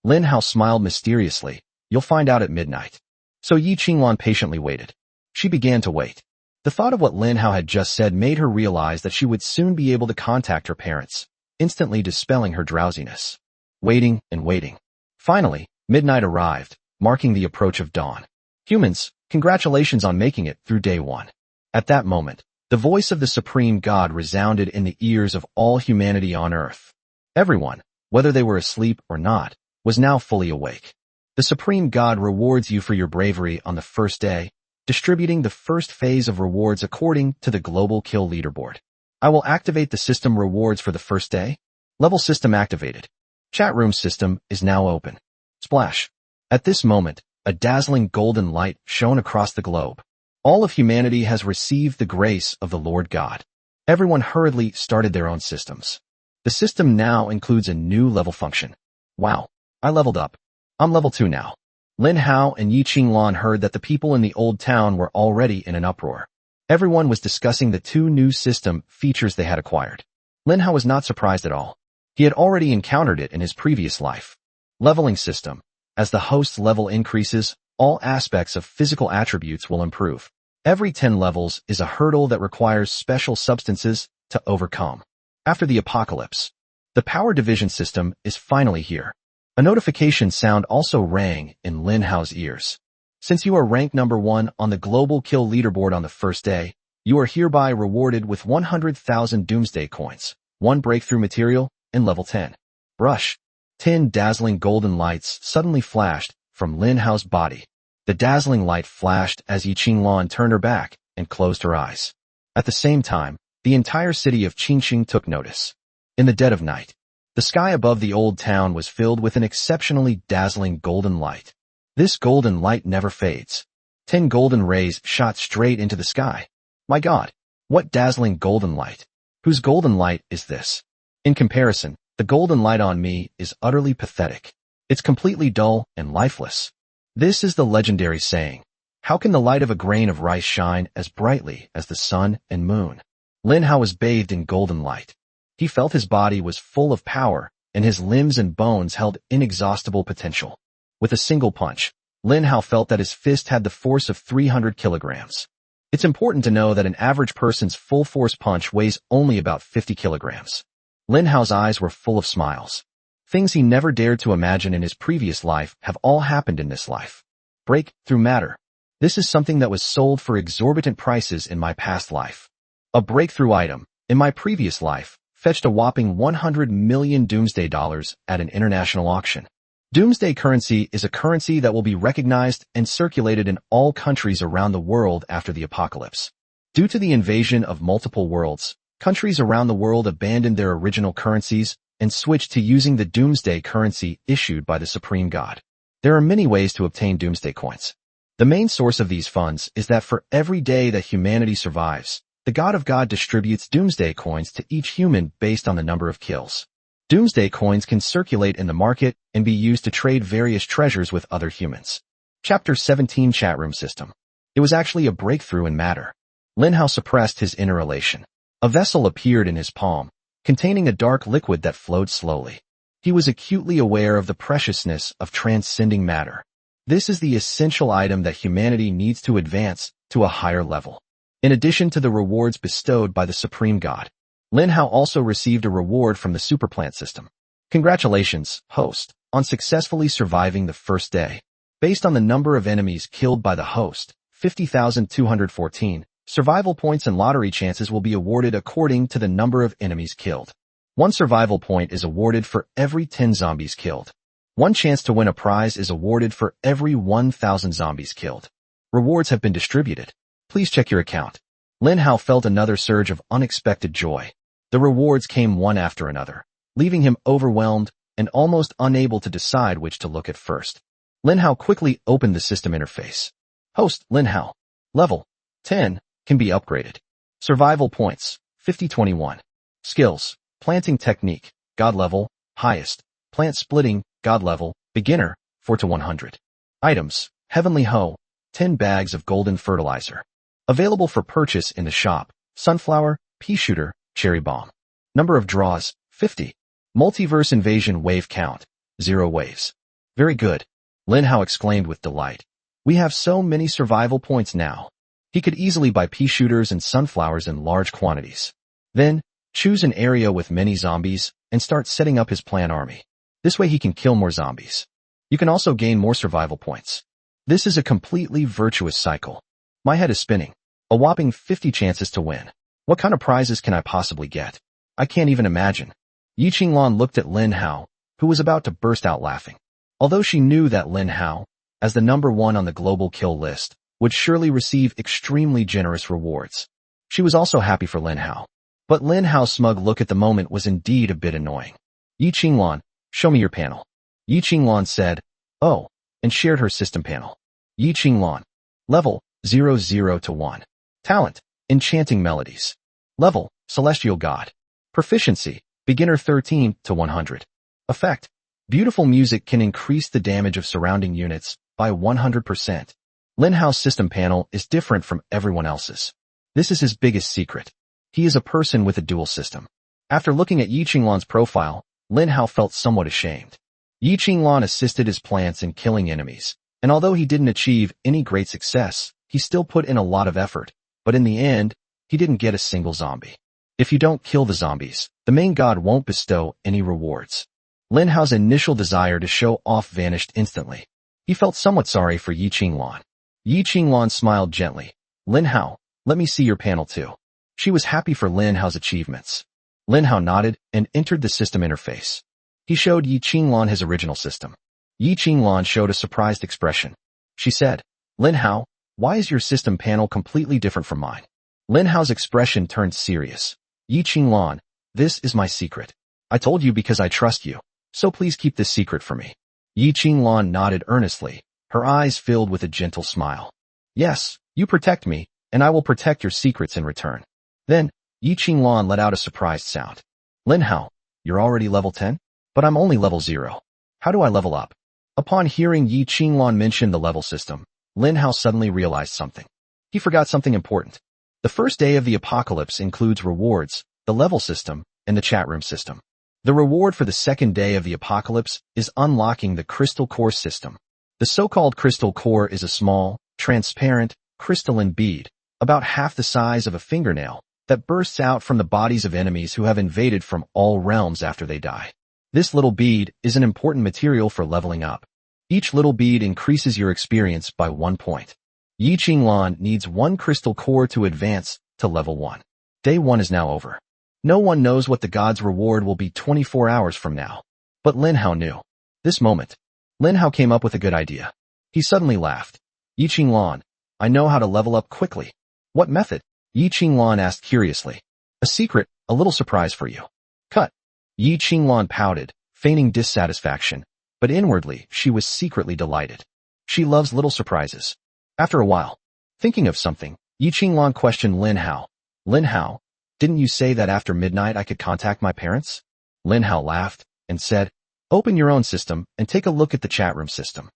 Lin Hao smiled mysteriously. You'll find out at midnight. So Yi Qinglan patiently waited. She began to wait. The thought of what Lin Hao had just said made her realize that she would soon be able to contact her parents, instantly dispelling her drowsiness. Waiting and waiting. Finally, midnight arrived, marking the approach of dawn. Humans, congratulations on making it through day 1. At that moment, the voice of the Supreme God resounded in the ears of all humanity on earth. Everyone, whether they were asleep or not, was now fully awake. The Supreme God rewards you for your bravery on the first day, distributing the first phase of rewards according to the Global Kill Leaderboard. I will activate the system rewards for the first day. Level system activated. Chat room system is now open. Splash. At this moment, a dazzling golden light shone across the globe. All of humanity has received the grace of the Lord God. Everyone hurriedly started their own systems. The system now includes a new level function. Wow, I leveled up. I'm level 2 now. Lin Hao and Yi Qinglan heard that the people in the old town were already in an uproar. Everyone was discussing the 2 new system features they had acquired. Lin Hao was not surprised at all. He had already encountered it in his previous life. Leveling system. As the host's level increases, all aspects of physical attributes will improve. Every 10 levels is a hurdle that requires special substances to overcome. After the apocalypse, the power division system is finally here. A notification sound also rang in Lin Hao's ears. Since you are ranked number 1 on the Global Kill Leaderboard on the first day, you are hereby rewarded with 100,000 Doomsday Coins, 1 breakthrough material, and level 10. Brush. 10 dazzling golden lights suddenly flashed from Lin Hao's body. The dazzling light flashed as Yi Qinglan turned her back and closed her eyes. At the same time, the entire city of Qingcheng took notice. In the dead of night, The sky above the old town was filled with an exceptionally dazzling golden light. This golden light never fades. 10 golden rays shot straight into the sky. My God, what dazzling golden light! Whose golden light is this? In comparison, the golden light on me is utterly pathetic. It's completely dull and lifeless. This is the legendary saying. How can the light of a grain of rice shine as brightly as the sun and moon? Lin Hao was bathed in golden light. He felt his body was full of power, and his limbs and bones held inexhaustible potential. With a single punch, Lin Hao felt that his fist had the force of 300 kilograms. It's important to know that an average person's full-force punch weighs only about 50 kilograms. Lin Hao's eyes were full of smiles. Things he never dared to imagine in his previous life have all happened in this life. Breakthrough matter. This is something that was sold for exorbitant prices in my past life. A breakthrough item, in my previous life, fetched a whopping 100 million Doomsday dollars at an international auction. Doomsday currency is a currency that will be recognized and circulated in all countries around the world after the apocalypse. Due to the invasion of multiple worlds, countries around the world abandoned their original currencies and switched to using the Doomsday currency issued by the Supreme God. There are many ways to obtain Doomsday coins. The main source of these funds is that for every day that humanity survives, the God of God distributes Doomsday coins to each human based on the number of kills. Doomsday coins can circulate in the market and be used to trade various treasures with other humans. Chapter 17 Chatroom System. It was actually a breakthrough in matter. Lin Hao suppressed his inner elation. A vessel appeared in his palm, containing a dark liquid that flowed slowly. He was acutely aware of the preciousness of transcending matter. This is the essential item that humanity needs to advance to a higher level. In addition to the rewards bestowed by the Supreme God, Lin Hao also received a reward from the Superplant system. Congratulations, host, on successfully surviving the first day. Based on the number of enemies killed by the host, 50,214, survival points and lottery chances will be awarded according to the number of enemies killed. 1 survival point is awarded for every 10 zombies killed. 1 chance to win a prize is awarded for every 1,000 zombies killed. Rewards have been distributed. Please check your account. Lin Hao felt another surge of unexpected joy. The rewards came one after another, leaving him overwhelmed and almost unable to decide which to look at first. Lin Hao quickly opened the system interface. Host Lin Hao. Level 10 can be upgraded. Survival points 5021. Skills: planting technique, God level, highest. Plant splitting, God level, beginner, 4 to 100. Items: Heavenly Hoe, 10 bags of golden fertilizer. Available for purchase in the shop: sunflower, pea shooter, cherry bomb. Number of draws: 50. Multiverse invasion wave count: 0 waves. Very good, Lin Hao exclaimed with delight. We have so many survival points now. He could easily buy pea shooters and sunflowers in large quantities. Then, choose an area with many zombies and start setting up his plant army. This way he can kill more zombies. You can also gain more survival points. This is a completely virtuous cycle. My head is spinning. A whopping 50 chances to win. What kind of prizes can I possibly get? I can't even imagine. Yi Qinglan looked at Lin Hao, who was about to burst out laughing. Although she knew that Lin Hao, as the number 1 on the global kill list, would surely receive extremely generous rewards. She was also happy for Lin Hao. But Lin Hao's smug look at the moment was indeed a bit annoying. Yi Qinglan, show me your panel. Yi Qinglan said, oh, and shared her system panel. Yi Qinglan. Level, 00 to 1. Talent, enchanting melodies. Level, celestial god. Proficiency, beginner 13 to 100. Effect, beautiful music can increase the damage of surrounding units by 100%. Lin Hao's system panel is different from everyone else's. This is his biggest secret. He is a person with a dual system. After looking at Yi Qinglan's profile, Lin Hao felt somewhat ashamed. Yi Qinglan assisted his plants in killing enemies, and although he didn't achieve any great success, he still put in a lot of effort, but in the end, he didn't get a single zombie. If you don't kill the zombies, the main god won't bestow any rewards. Lin Hao's initial desire to show off vanished instantly. He felt somewhat sorry for Yi Qinglan. Yi Qinglan smiled gently. Lin Hao, let me see your panel too. She was happy for Lin Hao's achievements. Lin Hao nodded and entered the system interface. He showed Yi Qinglan his original system. Yi Qinglan showed a surprised expression. She said, Lin Hao, why is your system panel completely different from mine? Lin Hao's expression turned serious. Yi Qinglan, this is my secret. I told you because I trust you, so please keep this secret for me. Yi Qinglan nodded earnestly, her eyes filled with a gentle smile. Yes, you protect me, and I will protect your secrets in return. Then, Yi Qinglan let out a surprised sound. Lin Hao, you're already level 10? But I'm only level 0. How do I level up? Upon hearing Yi Qinglan mention the level system, Lin Hao suddenly realized something. He forgot something important. The first day of the apocalypse includes rewards, the level system, and the chat room system. The reward for the second day of the apocalypse is unlocking the Crystal Core system. The so-called Crystal Core is a small, transparent, crystalline bead, about half the size of a fingernail, that bursts out from the bodies of enemies who have invaded from all realms after they die. This little bead is an important material for leveling up. Each little bead increases your experience by 1 point. Yi Qinglan needs 1 crystal core to advance to level 1. Day 1 is now over. No one knows what the god's reward will be 24 hours from now. But Lin Hao knew. This moment, Lin Hao came up with a good idea. He suddenly laughed. Yi Qinglan, I know how to level up quickly. What method? Yi Qinglan asked curiously. A secret, a little surprise for you. Cut. Yi Qinglan pouted, feigning dissatisfaction, but inwardly she was secretly delighted. She loves little surprises. After a while, thinking of something, Yi Qinglan questioned Lin Hao. Lin Hao, didn't you say that after midnight I could contact my parents? Lin Hao laughed and said, open your own system and take a look at the chat room system.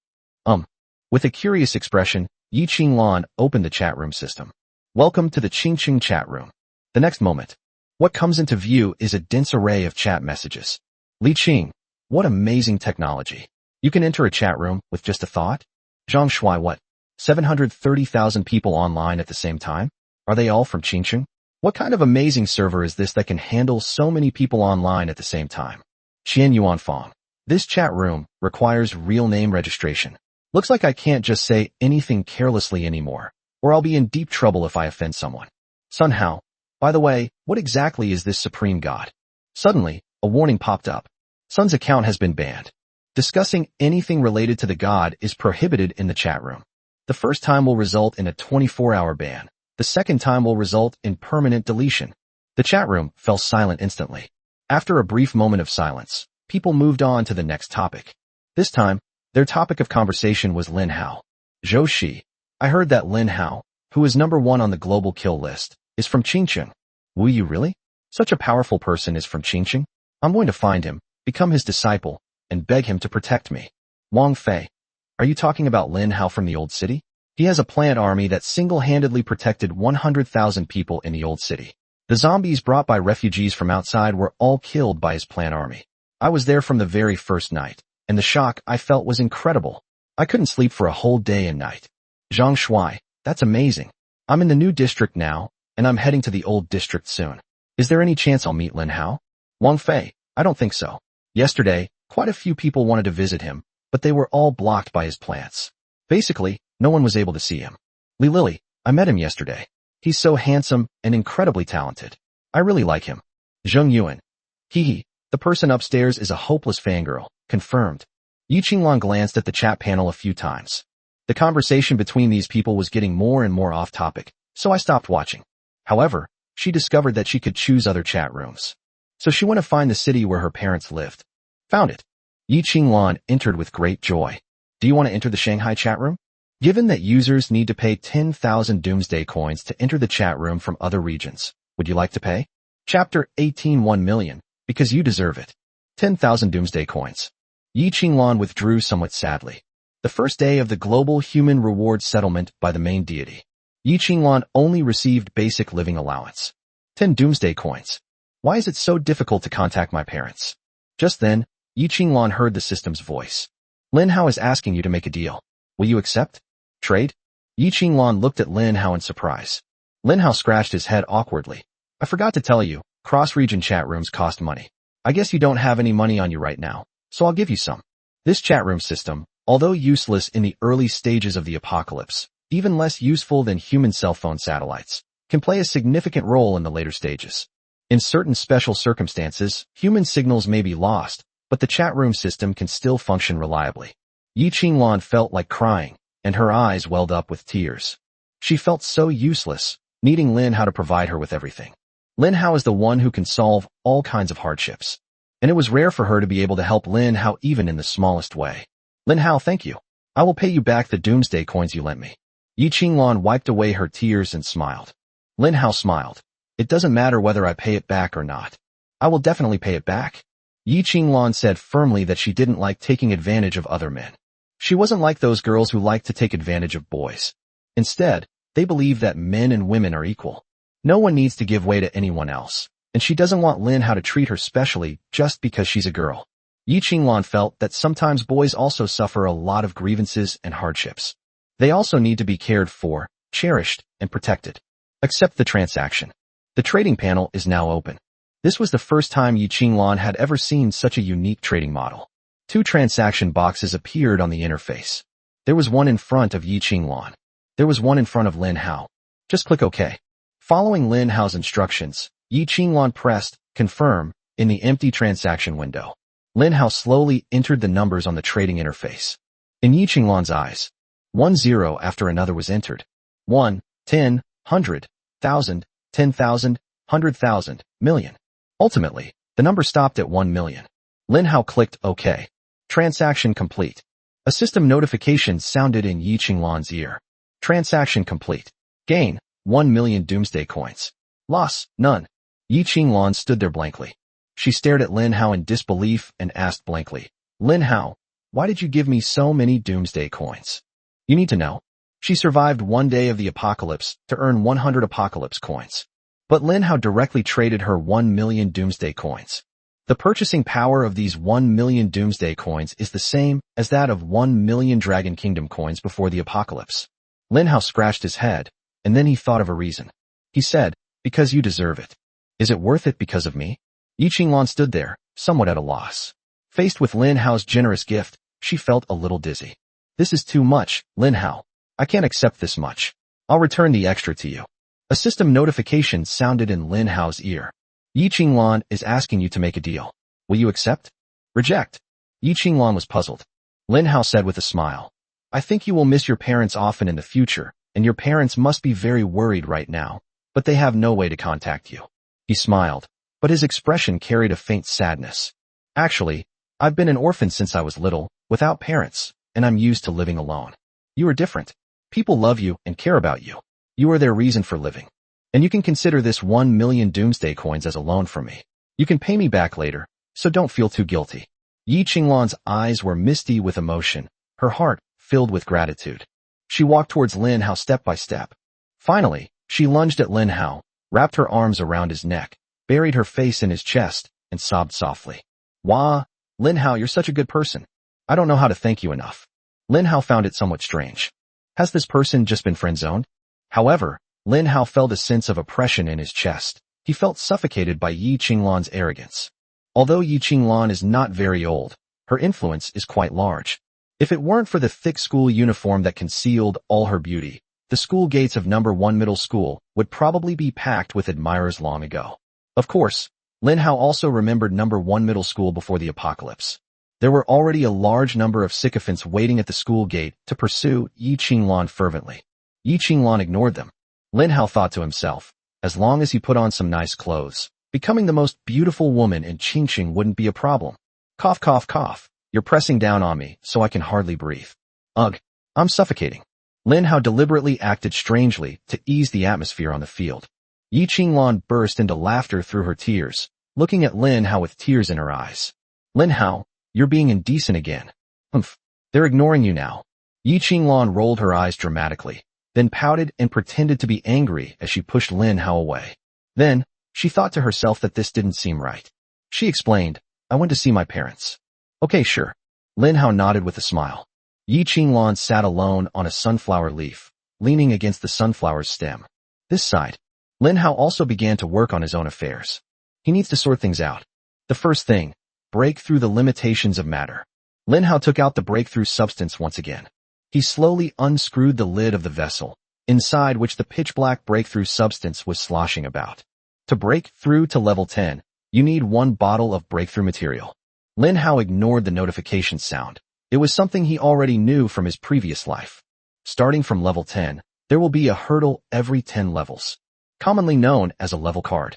With a curious expression, Yi Qinglan opened the chat room system. Welcome to the Qingqing chat room. The next moment, what comes into view is a dense array of chat messages. Li Qing, what amazing technology. You can enter a chat room with just a thought? Zhang Shui, what? 730,000 people online at the same time? Are they all from Qingqing? What kind of amazing server is this that can handle so many people online at the same time? Qian Yuanfang. This chat room requires real name registration. Looks like I can't just say anything carelessly anymore, or I'll be in deep trouble if I offend someone. Sun Hao. By the way, what exactly is this supreme god? Suddenly, a warning popped up. Sun's account has been banned. Discussing anything related to the god is prohibited in the chat room. The first time will result in a 24-hour ban. The second time will result in permanent deletion. The chat room fell silent instantly. After a brief moment of silence, people moved on to the next topic. This time, their topic of conversation was Lin Hao. Zhou Shi. I heard that Lin Hao, who is #1 on the global kill list, is from Qingqing. Will you really? Such a powerful person is from Qingqing? I'm going to find him, become his disciple, and beg him to protect me. Wang Fei. Are you talking about Lin Hao from the old city? He has a plant army that single-handedly protected 100,000 people in the old city. The zombies brought by refugees from outside were all killed by his plant army. I was there from the very first night, and the shock I felt was incredible. I couldn't sleep for a whole day and night. Zhang Shui, that's amazing. I'm in the new district now, and I'm heading to the old district soon. Is there any chance I'll meet Lin Hao? Wang Fei, I don't think so. Yesterday, quite a few people wanted to visit him, but they were all blocked by his plants. Basically, no one was able to see him. Li Lily, I met him yesterday. He's so handsome and incredibly talented. I really like him. Zheng Yuan. Hee, the person upstairs is a hopeless fangirl, confirmed. Yi Qinglan glanced at the chat panel a few times. The conversation between these people was getting more and more off topic, so I stopped watching. However, she discovered that she could choose other chat rooms. So she went to find the city where her parents lived. Found it. Yi Qinglan entered with great joy. Do you want to enter the Shanghai chat room? Given that users need to pay 10,000 Doomsday coins to enter the chat room from other regions, would you like to pay? Chapter 18 1 million, because you deserve it. 10,000 Doomsday coins. Yi Qinglan withdrew somewhat sadly. The first day of the global human reward settlement by the main deity. Yi Qinglan only received basic living allowance. 10 Doomsday coins. Why is it so difficult to contact my parents? Just then, Yi Qinglan heard the system's voice. Lin Hao is asking you to make a deal. Will you accept? Trade? Yi Qinglan looked at Lin Hao in surprise. Lin Hao scratched his head awkwardly. I forgot to tell you, cross-region chat rooms cost money. I guess you don't have any money on you right now, so I'll give you some. This chat room system, although useless in the early stages of the apocalypse, even less useful than human cell phone satellites, can play a significant role in the later stages. In certain special circumstances, human signals may be lost, but the chat room system can still function reliably. Yi Qinglan felt like crying, and her eyes welled up with tears. She felt so useless, needing Lin Hao to provide her with everything. Lin Hao is the one who can solve all kinds of hardships. and it was rare for her to be able to help Lin Hao even in the smallest way. Lin Hao, thank you. I will pay you back the doomsday coins you lent me. Yi Qinglan wiped away her tears and smiled. Lin Hao smiled. It doesn't matter whether I pay it back or not. I will definitely pay it back. Yi Qinglan said firmly that she didn't like taking advantage of other men. She wasn't like those girls who like to take advantage of boys. Instead, they believe that men and women are equal. No one needs to give way to anyone else, and she doesn't want Lin Hao to treat her specially just because she's a girl. Yi Qinglan felt that sometimes boys also suffer a lot of grievances and hardships. They also need to be cared for, cherished, and protected. Accept the transaction. The trading panel is now open. This was the first time Yi Qinglan had ever seen such a unique trading model. 2 transaction boxes appeared on the interface. There was one in front of Yi Qinglan. There was one in front of Lin Hao. Just click OK. Following Lin Hao's instructions, Yi Qinglan pressed Confirm in the empty transaction window. Lin Hao slowly entered the numbers on the trading interface. In Yi Qinglan's eyes, 1 0 after another was entered. 1, 10, 100, 1,000, 10,000, 100,000, million. Ultimately, the number stopped at 1 million. Lin Hao clicked OK. Transaction complete. A system notification sounded in Yi Qinglan's ear. Transaction complete. Gain, 1 million doomsday coins. Loss, none. Yi Qinglan stood there blankly. She stared at Lin Hao in disbelief and asked blankly, Lin Hao, why did you give me so many doomsday coins? You need to know. She survived 1 day of the apocalypse to earn 100 apocalypse coins. But Lin Hao directly traded her 1 million doomsday coins. The purchasing power of these 1 million doomsday coins is the same as that of 1 million Dragon Kingdom coins before the apocalypse. Lin Hao scratched his head, and then he thought of a reason. He said, because you deserve it. Is it worth it because of me? Yi Qinglan stood there, somewhat at a loss. Faced with Lin Hao's generous gift, she felt a little dizzy. This is too much, Lin Hao. I can't accept this much. I'll return the extra to you. A system notification sounded in Lin Hao's ear. Yi Qinglan is asking you to make a deal. Will you accept? Reject. Yi Qinglan was puzzled. Lin Hao said with a smile. I think you will miss your parents often in the future, and your parents must be very worried right now, but they have no way to contact you. He smiled, but his expression carried a faint sadness. Actually, I've been an orphan since I was little, without parents, and I'm used to living alone. You are different. People love you and care about you. You are their reason for living. And you can consider this 1 million doomsday coins as a loan from me. You can pay me back later, so don't feel too guilty. Yi Qinglan's eyes were misty with emotion, her heart filled with gratitude. She walked towards Lin Hao step by step. Finally, she lunged at Lin Hao, wrapped her arms around his neck, buried her face in his chest, and sobbed softly. Wah, Lin Hao, you're such a good person. I don't know how to thank you enough. Lin Hao found it somewhat strange. Has this person just been friend-zoned? However, Lin Hao felt a sense of oppression in his chest. He felt suffocated by Yi Qinglan's arrogance. Although Yi Qinglan is not very old, her influence is quite large. If it weren't for the thick school uniform that concealed all her beauty, the school gates of No. 1 Middle School would probably be packed with admirers long ago. Of course, Lin Hao also remembered No. 1 Middle School before the apocalypse. There were already a large number of sycophants waiting at the school gate to pursue Yi Qinglan fervently. Yi Qinglan ignored them. Lin Hao thought to himself, as long as he put on some nice clothes, becoming the most beautiful woman in Qingqing wouldn't be a problem. Cough, cough, cough. You're pressing down on me, so I can hardly breathe. Ugh, I'm suffocating. Lin Hao deliberately acted strangely to ease the atmosphere on the field. Yi Qinglan burst into laughter through her tears, looking at Lin Hao with tears in her eyes. Lin Hao, you're being indecent again. Humph, they're ignoring you now. Yi Qinglan rolled her eyes dramatically, then pouted and pretended to be angry as she pushed Lin Hao away. Then, she thought to herself that this didn't seem right. She explained, I went to see my parents. Okay, sure. Lin Hao nodded with a smile. Yi Qinglan sat alone on a sunflower leaf, leaning against the sunflower's stem. This side, Lin Hao also began to work on his own affairs. He needs to sort things out. The first thing, break through the limitations of matter. Lin Hao took out the breakthrough substance once again. He slowly unscrewed the lid of the vessel, inside which the pitch-black breakthrough substance was sloshing about. To break through to level 10, you need 1 bottle of breakthrough material. Lin Hao ignored the notification sound. It was something he already knew from his previous life. Starting from level 10, there will be a hurdle every 10 levels, commonly known as a level card.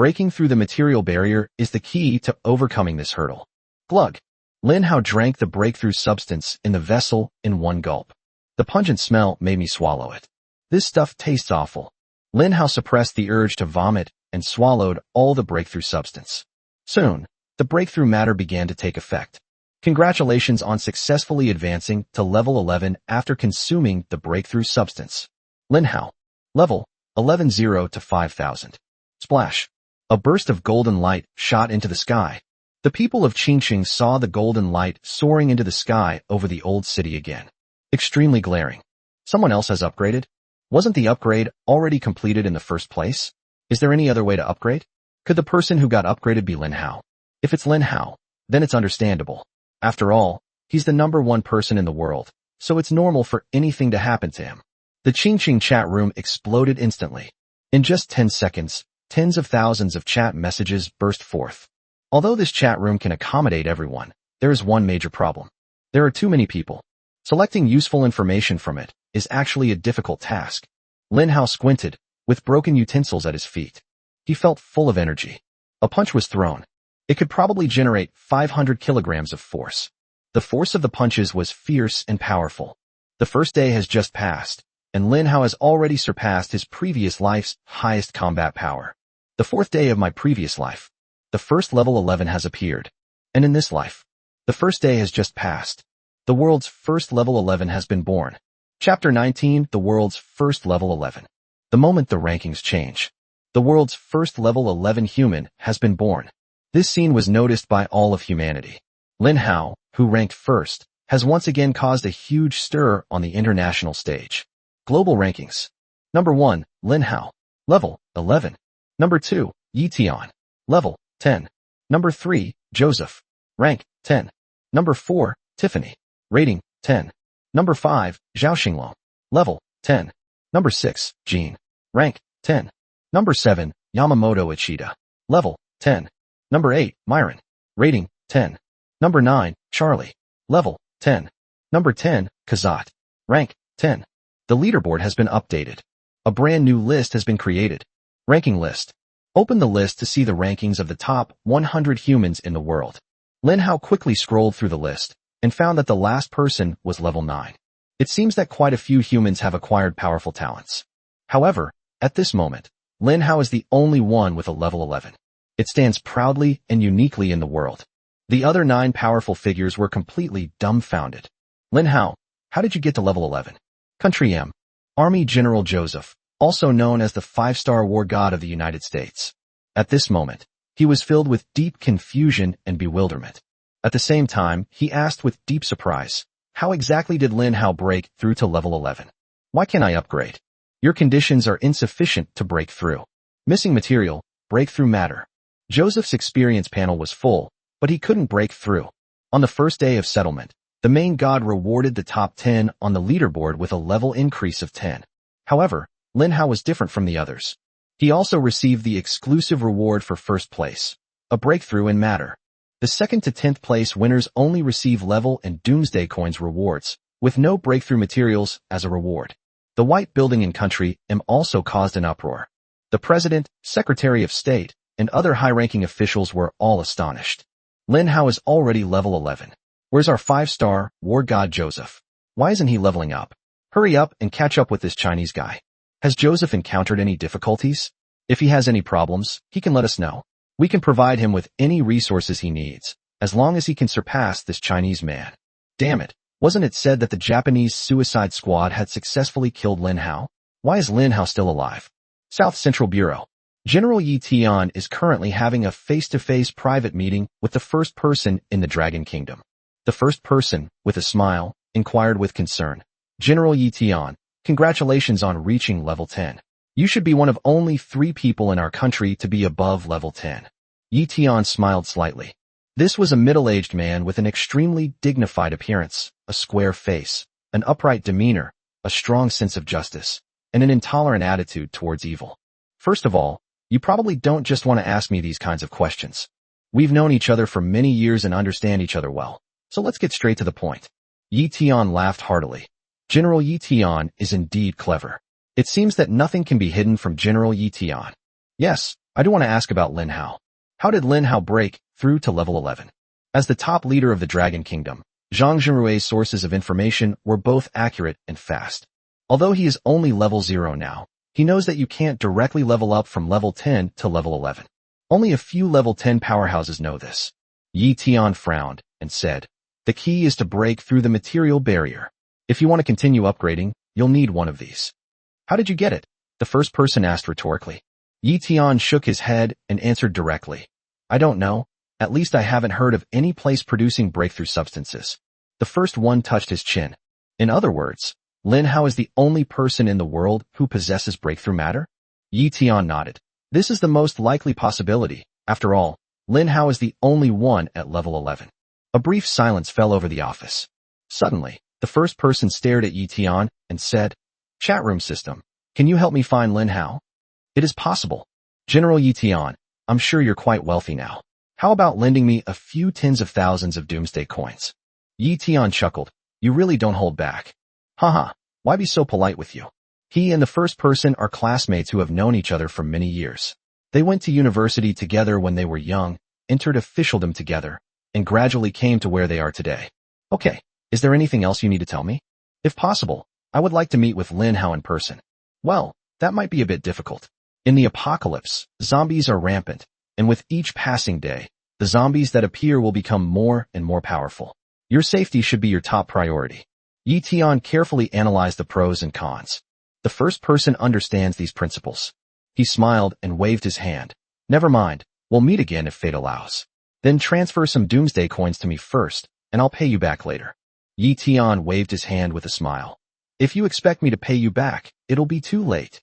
Breaking through the material barrier is the key to overcoming this hurdle. Glug. Lin Hao drank the breakthrough substance in the vessel in one gulp. The pungent smell made me swallow it. This stuff tastes awful. Lin Hao suppressed the urge to vomit and swallowed all the breakthrough substance. Soon, the breakthrough matter began to take effect. Congratulations on successfully advancing to level 11 after consuming the breakthrough substance. Lin Hao. Level 11-0 to 5000. Splash. A burst of golden light shot into the sky. The people of Qingqing saw the golden light soaring into the sky over the old city again. Extremely glaring. Someone else has upgraded? Wasn't the upgrade already completed in the first place? Is there any other way to upgrade? Could the person who got upgraded be Lin Hao? If it's Lin Hao, then it's understandable. After all, he's the #1 person in the world, so it's normal for anything to happen to him. The Qingqing chat room exploded instantly. In just 10 seconds, tens of thousands of chat messages burst forth. Although this chat room can accommodate everyone, there is one major problem. There are too many people. Selecting useful information from it is actually a difficult task. Lin Hao squinted, with broken utensils at his feet. He felt full of energy. A punch was thrown. It could probably generate 500 kilograms of force. The force of the punches was fierce and powerful. The first day has just passed, and Lin Hao has already surpassed his previous life's highest combat power. The 4th day of my previous life. The first level 11 has appeared. And in this life, the first day has just passed. The world's first level 11 has been born. Chapter 19, the world's first level 11. The moment the rankings change. The world's first level 11 human has been born. This scene was noticed by all of humanity. Lin Hao, who ranked first, has once again caused a huge stir on the international stage. Global rankings. Number 1, Lin Hao. Level 11. Number 2, Yi Tian. Level 10. Number 3, Joseph. Rank 10. Number 4, Tiffany. Rating 10. Number 5, Zhao Xinglong. Level 10. Number 6, Jean. Rank 10. Number 7, Yamamoto Ichida. Level 10. Number 8, Myron. Rating 10. Number 9, Charlie. Level 10. Number 10, Kazat. Rank 10. The leaderboard has been updated. A brand new list has been created. Ranking list. Open the list to see the rankings of the top 100 humans in the world. Lin Hao quickly scrolled through the list and found that the last person was level 9. It seems that quite a few humans have acquired powerful talents. However, at this moment, Lin Hao is the only one with a level 11. It stands proudly and uniquely in the world. The other 9 powerful figures were completely dumbfounded. Lin Hao, how did you get to level 11? Country M. Army General Joseph, also known as the 5-star war god of the United States. At this moment, he was filled with deep confusion and bewilderment. At the same time, he asked with deep surprise, how exactly did Lin Hao break through to level 11? Why can't I upgrade? Your conditions are insufficient to break through. Missing material, breakthrough matter. Joseph's experience panel was full, but he couldn't break through. On the first day of settlement, the main god rewarded the top 10 on the leaderboard with a level increase of 10. However, Lin Hao was different from the others. He also received the exclusive reward for first place, a breakthrough in matter. The 2nd to 10th place winners only receive level and doomsday coins rewards, with no breakthrough materials as a reward. The White Building in Country M also caused an uproar. The President, Secretary of State, and other high-ranking officials were all astonished. Lin Hao is already level 11. Where's our 5-star war god Joseph? Why isn't he leveling up? Hurry up and catch up with this Chinese guy. Has Joseph encountered any difficulties? If he has any problems, he can let us know. We can provide him with any resources he needs, as long as he can surpass this Chinese man. Damn it, wasn't it said that the Japanese suicide squad had successfully killed Lin Hao? Why is Lin Hao still alive? South Central Bureau. General Yi Tian is currently having a face-to-face private meeting with the first person in the Dragon Kingdom. The first person, with a smile, inquired with concern. General Yi Tian, congratulations on reaching level 10. You should be one of only 3 people in our country to be above level 10. Yi Tian smiled slightly. This was a middle-aged man with an extremely dignified appearance, a square face, an upright demeanor, a strong sense of justice, and an intolerant attitude towards evil. First of all, you probably don't just want to ask me these kinds of questions. We've known each other for many years and understand each other well, so let's get straight to the point. Yi Tian laughed heartily. General Yi Tian is indeed clever. It seems that nothing can be hidden from General Yi Tian. Yes, I do want to ask about Lin Hao. How did Lin Hao break through to level 11? As the top leader of the Dragon Kingdom, Zhang Zhenrui's sources of information were both accurate and fast. Although he is only level 0 now, he knows that you can't directly level up from level 10 to level 11. Only a few level 10 powerhouses know this. Yi Tian frowned and said, "The key is to break through the material barrier. If you want to continue upgrading, you'll need one of these." "How did you get it?" the first person asked rhetorically. Yi Tian shook his head and answered directly, "I don't know. At least I haven't heard of any place producing breakthrough substances." The first one touched his chin. In other words, Lin Hao is the only person in the world who possesses breakthrough matter? Yi Tian nodded. This is the most likely possibility. After all, Lin Hao is the only one at level 11. A brief silence fell over the office. Suddenly, the first person stared at Yi Tian and said, "Chat room system, can you help me find Lin Hao?" "It is possible. General Yi Tian, I'm sure you're quite wealthy now. How about lending me a few tens of thousands of doomsday coins?" Yi Tian chuckled. "You really don't hold back. Haha, why be so polite with you?" He and the first person are classmates who have known each other for many years. They went to university together when they were young, entered officialdom together, and gradually came to where they are today. "Okay, is there anything else you need to tell me?" "If possible, I would like to meet with Lin Hao in person." "Well, that might be a bit difficult. In the apocalypse, zombies are rampant, and with each passing day, the zombies that appear will become more and more powerful. Your safety should be your top priority." Yi Tian carefully analyzed the pros and cons. The first person understands these principles. He smiled and waved his hand. "Never mind, we'll meet again if fate allows. Then transfer some doomsday coins to me first, and I'll pay you back later." Yi Tian waved his hand with a smile. "If you expect me to pay you back, it'll be too late.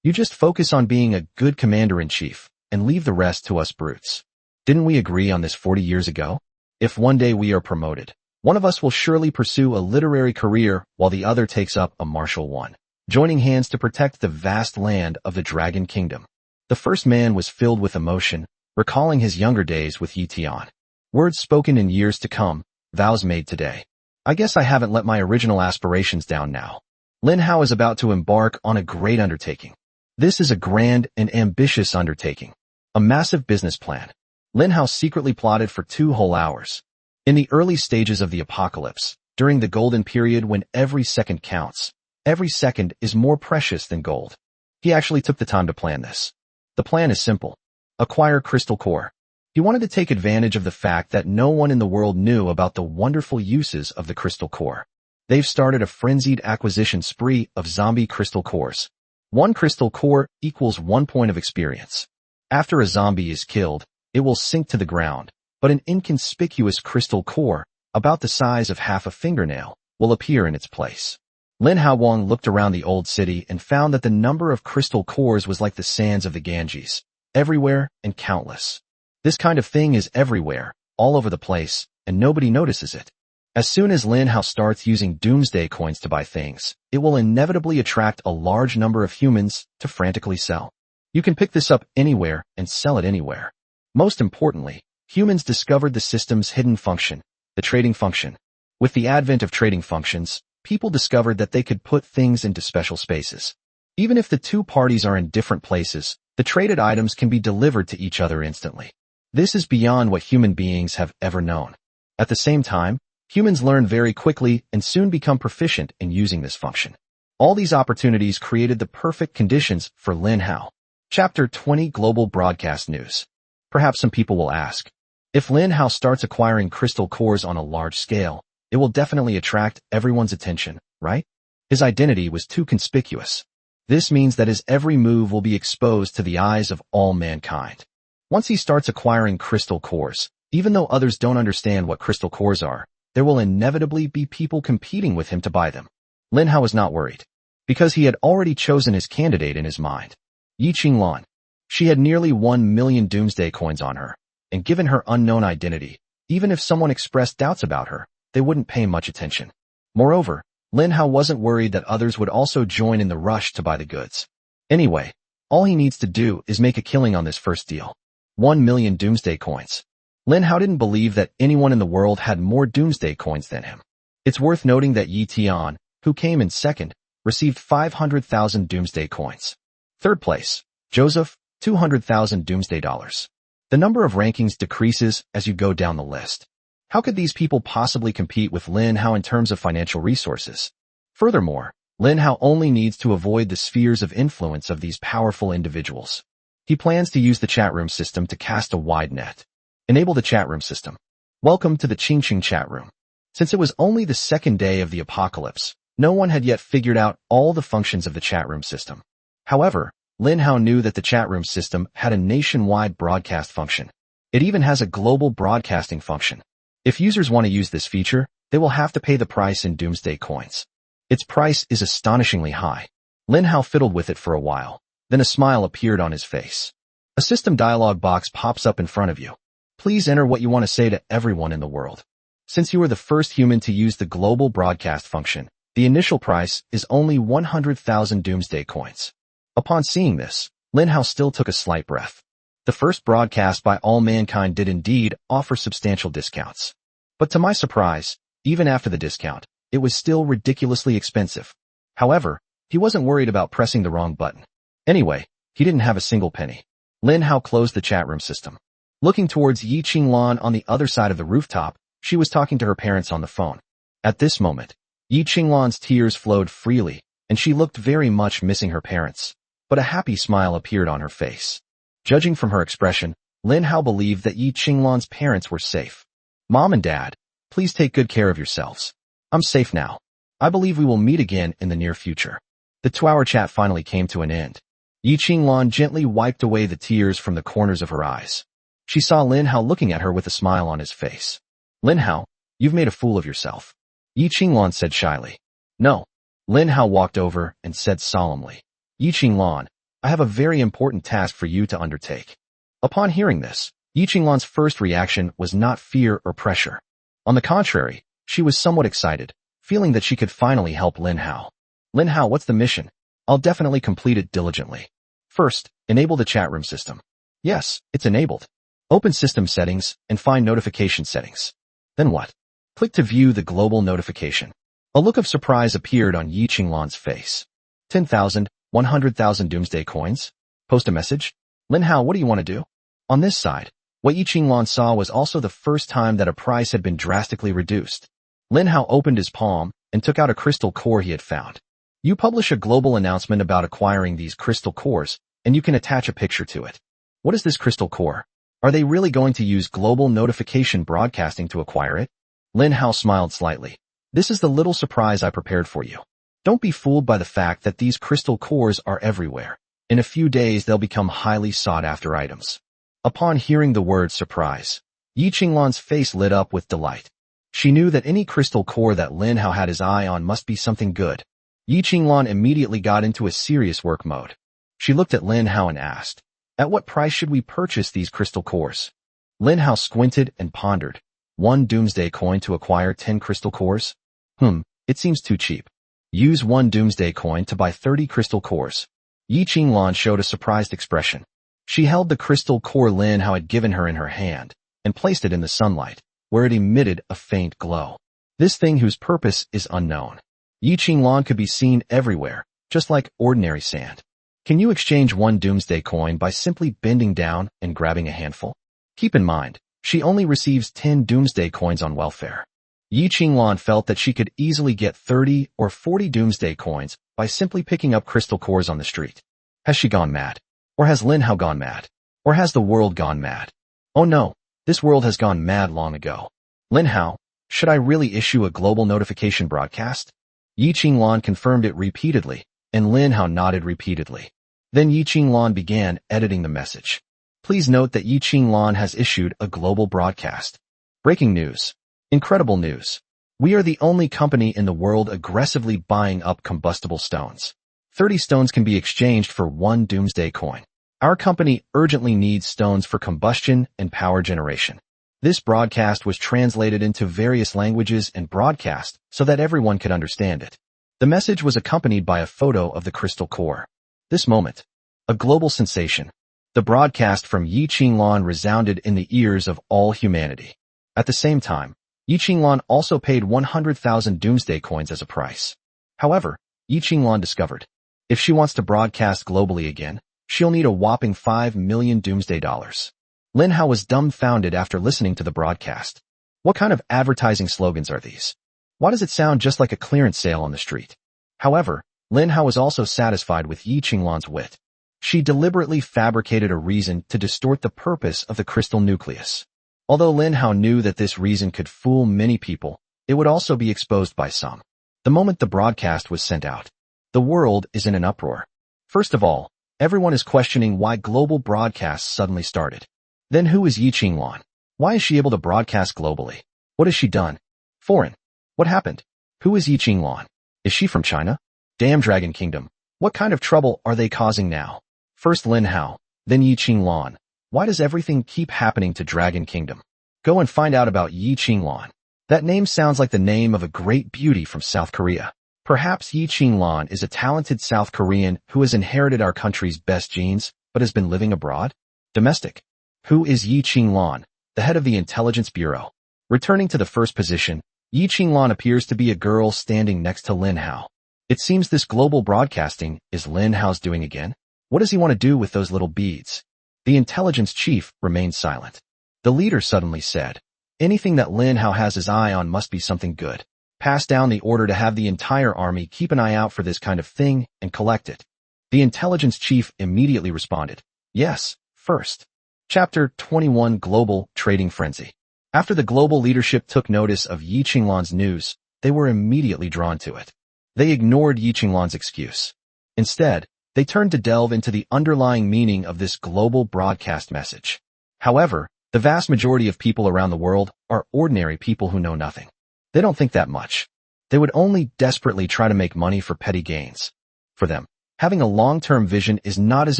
You just focus on being a good commander-in-chief, and leave the rest to us brutes. Didn't we agree on this 40 years ago? If one day we are promoted, one of us will surely pursue a literary career while the other takes up a martial one, joining hands to protect the vast land of the Dragon Kingdom." The first man was filled with emotion, recalling his younger days with Yi Tian. Words spoken in years to come, vows made today. "I guess I haven't let my original aspirations down now." Lin Hao is about to embark on a great undertaking. This is a grand and ambitious undertaking. A massive business plan. Lin Hao secretly plotted for 2 whole hours. In the early stages of the apocalypse, during the golden period when every second counts, every second is more precious than gold. He actually took the time to plan this. The plan is simple. Acquire Crystal Core. He wanted to take advantage of the fact that no one in the world knew about the wonderful uses of the Crystal Core. They've started a frenzied acquisition spree of zombie Crystal Cores. 1 Crystal Core equals 1 point of experience. After a zombie is killed, it will sink to the ground, but an inconspicuous Crystal Core, about the size of half a fingernail, will appear in its place. Lin Hao Wang looked around the old city and found that the number of Crystal Cores was like the sands of the Ganges, everywhere and countless. This kind of thing is everywhere, all over the place, and nobody notices it. As soon as Lin Hao starts using doomsday coins to buy things, it will inevitably attract a large number of humans to frantically sell. You can pick this up anywhere and sell it anywhere. Most importantly, humans discovered the system's hidden function, the trading function. With the advent of trading functions, people discovered that they could put things into special spaces. Even if the 2 parties are in different places, the traded items can be delivered to each other instantly. This is beyond what human beings have ever known. At the same time, humans learn very quickly and soon become proficient in using this function. All these opportunities created the perfect conditions for Lin Hao. Chapter 20 Global Broadcast News. Perhaps some people will ask, if Lin Hao starts acquiring crystal cores on a large scale, it will definitely attract everyone's attention, right? His identity was too conspicuous. This means that his every move will be exposed to the eyes of all mankind. Once he starts acquiring crystal cores, even though others don't understand what crystal cores are, there will inevitably be people competing with him to buy them. Lin Hao was not worried, because he had already chosen his candidate in his mind. Yi Qinglan. She had nearly 1 million doomsday coins on her, and given her unknown identity, even if someone expressed doubts about her, they wouldn't pay much attention. Moreover, Lin Hao wasn't worried that others would also join in the rush to buy the goods. Anyway, all he needs to do is make a killing on this first deal. 1 million doomsday coins. Lin Hao didn't believe that anyone in the world had more doomsday coins than him. It's worth noting that Yi Tian, who came in second, received 500,000 doomsday coins. Third place, Joseph, 200,000 doomsday dollars. The number of rankings decreases as you go down the list. How could these people possibly compete with Lin Hao in terms of financial resources? Furthermore, Lin Hao only needs to avoid the spheres of influence of these powerful individuals. He plans to use the chat room system to cast a wide net. Enable the chat room system. Welcome to the Qingqing chat room. Since it was only the second day of the apocalypse, no one had yet figured out all the functions of the chat room system. However, Lin Hao knew that the chat room system had a nationwide broadcast function. It even has a global broadcasting function. If users want to use this feature, they will have to pay the price in Doomsday coins. Its price is astonishingly high. Lin Hao fiddled with it for a while. Then a smile appeared on his face. A system dialog box pops up in front of you. Please enter what you want to say to everyone in the world. Since you are the first human to use the global broadcast function, the initial price is only 100,000 Doomsday coins. Upon seeing this, Lin Hao still took a slight breath. The first broadcast by all mankind did indeed offer substantial discounts. But to my surprise, even after the discount, it was still ridiculously expensive. However, he wasn't worried about pressing the wrong button. Anyway, he didn't have a single penny. Lin Hao closed the chat room system. Looking towards Yi Qinglan on the other side of the rooftop, she was talking to her parents on the phone. At this moment, Yi Qinglan's tears flowed freely, and she looked very much missing her parents. But a happy smile appeared on her face. Judging from her expression, Lin Hao believed that Yi Qinglan's parents were safe. Mom and Dad, please take good care of yourselves. I'm safe now. I believe we will meet again in the near future. The 2-hour chat finally came to an end. Yi Qinglan gently wiped away the tears from the corners of her eyes. She saw Lin Hao looking at her with a smile on his face. Lin Hao, you've made a fool of yourself. Yi Qinglan said shyly. No. Lin Hao walked over and said solemnly. Yi Qinglan, I have a very important task for you to undertake. Upon hearing this, Yi Qinglan's first reaction was not fear or pressure. On the contrary, she was somewhat excited, feeling that she could finally help Lin Hao. Lin Hao, what's the mission? I'll definitely complete it diligently. First, enable the chat room system. Yes, it's enabled. Open system settings and find notification settings. Then what? Click to view the global notification. A look of surprise appeared on Yi Qinglan's face. 10,000, 100,000 Doomsday coins? Post a message? Lin Hao, what do you want to do? On this side, what Yi Qinglan saw was also the first time that a price had been drastically reduced. Lin Hao opened his palm and took out a crystal core he had found. You publish a global announcement about acquiring these crystal cores, and you can attach a picture to it. What is this crystal core? Are they really going to use global notification broadcasting to acquire it? Lin Hao smiled slightly. This is the little surprise I prepared for you. Don't be fooled by the fact that these crystal cores are everywhere. In a few days they'll become highly sought-after items. Upon hearing the word surprise, Yi Qinglan's face lit up with delight. She knew that any crystal core that Lin Hao had his eye on must be something good. Yi Qinglan immediately got into a serious work mode. She looked at Lin Hao and asked, at what price should we purchase these crystal cores? Lin Hao squinted and pondered. 1 Doomsday coin to acquire 10 crystal cores? It seems too cheap. Use 1 Doomsday coin to buy 30 crystal cores. Yi Qinglan showed a surprised expression. She held the crystal core Lin Hao had given her in her hand and placed it in the sunlight, where it emitted a faint glow. This thing whose purpose is unknown. Yi Qinglan could be seen everywhere, just like ordinary sand. Can you exchange 1 Doomsday coin by simply bending down and grabbing a handful? Keep in mind, she only receives 10 Doomsday coins on welfare. Yi Qinglan felt that she could easily get 30 or 40 Doomsday coins by simply picking up crystal cores on the street. Has she gone mad? Or has Lin Hao gone mad? Or has the world gone mad? Oh no, this world has gone mad long ago. Lin Hao, should I really issue a global notification broadcast? Yi Qinglan confirmed it repeatedly, and Lin Hao nodded repeatedly. Then Yi Qinglan began editing the message. Please note that Yi Qinglan has issued a global broadcast. Breaking news. Incredible news. We are the only company in the world aggressively buying up combustible stones. 30 stones can be exchanged for 1 Doomsday coin. Our company urgently needs stones for combustion and power generation. This broadcast was translated into various languages and broadcast so that everyone could understand it. The message was accompanied by a photo of the crystal core. This moment, a global sensation. The broadcast from Yi Qinglan resounded in the ears of all humanity. At the same time, Yi Qinglan also paid 100,000 Doomsday coins as a price. However, Yi Qinglan discovered, if she wants to broadcast globally again, She'll need a whopping 5 million doomsday dollars. Lin Hao was dumbfounded after listening to the broadcast. What kind of advertising slogans are these? Why does it sound just like a clearance sale on the street? However, Lin Hao was also satisfied with Yi Qinglan's wit. She deliberately fabricated a reason to distort the purpose of the crystal nucleus. Although Lin Hao knew that this reason could fool many people, it would also be exposed by some. The moment the broadcast was sent out, the world is in an uproar. First of all, everyone is questioning why global broadcasts suddenly started. Then who is Yi Qinglan? Why is she able to broadcast globally? What has she done? Foreign. What happened? Who is Yi Qinglan? Is she from China? Damn Dragon Kingdom. What kind of trouble are they causing now? First Lin Hao, then Yi Qinglan. Why does everything keep happening to Dragon Kingdom? Go and find out about Yi Qinglan. That name sounds like the name of a great beauty from South Korea. Perhaps Yi Qinglan is a talented South Korean who has inherited our country's best genes, but has been living abroad? Domestic. Who is Yi Qinglan, the head of the Intelligence Bureau? Returning to the first position, Yi Qinglan appears to be a girl standing next to Lin Hao. It seems this global broadcasting is Lin Hao's doing again. What does he want to do with those little beads? The intelligence chief remained silent. The leader suddenly said, anything that Lin Hao has his eye on must be something good. Pass down the order to have the entire army keep an eye out for this kind of thing and collect it. The intelligence chief immediately responded, yes, first. Chapter 21 Global Trading Frenzy. After the global leadership took notice of Yi Qinglan's news, they were immediately drawn to it. They ignored Yi Qinglan's excuse. Instead, they turned to delve into the underlying meaning of this global broadcast message. However, the vast majority of people around the world are ordinary people who know nothing. They don't think that much. They would only desperately try to make money for petty gains. For them, having a long-term vision is not as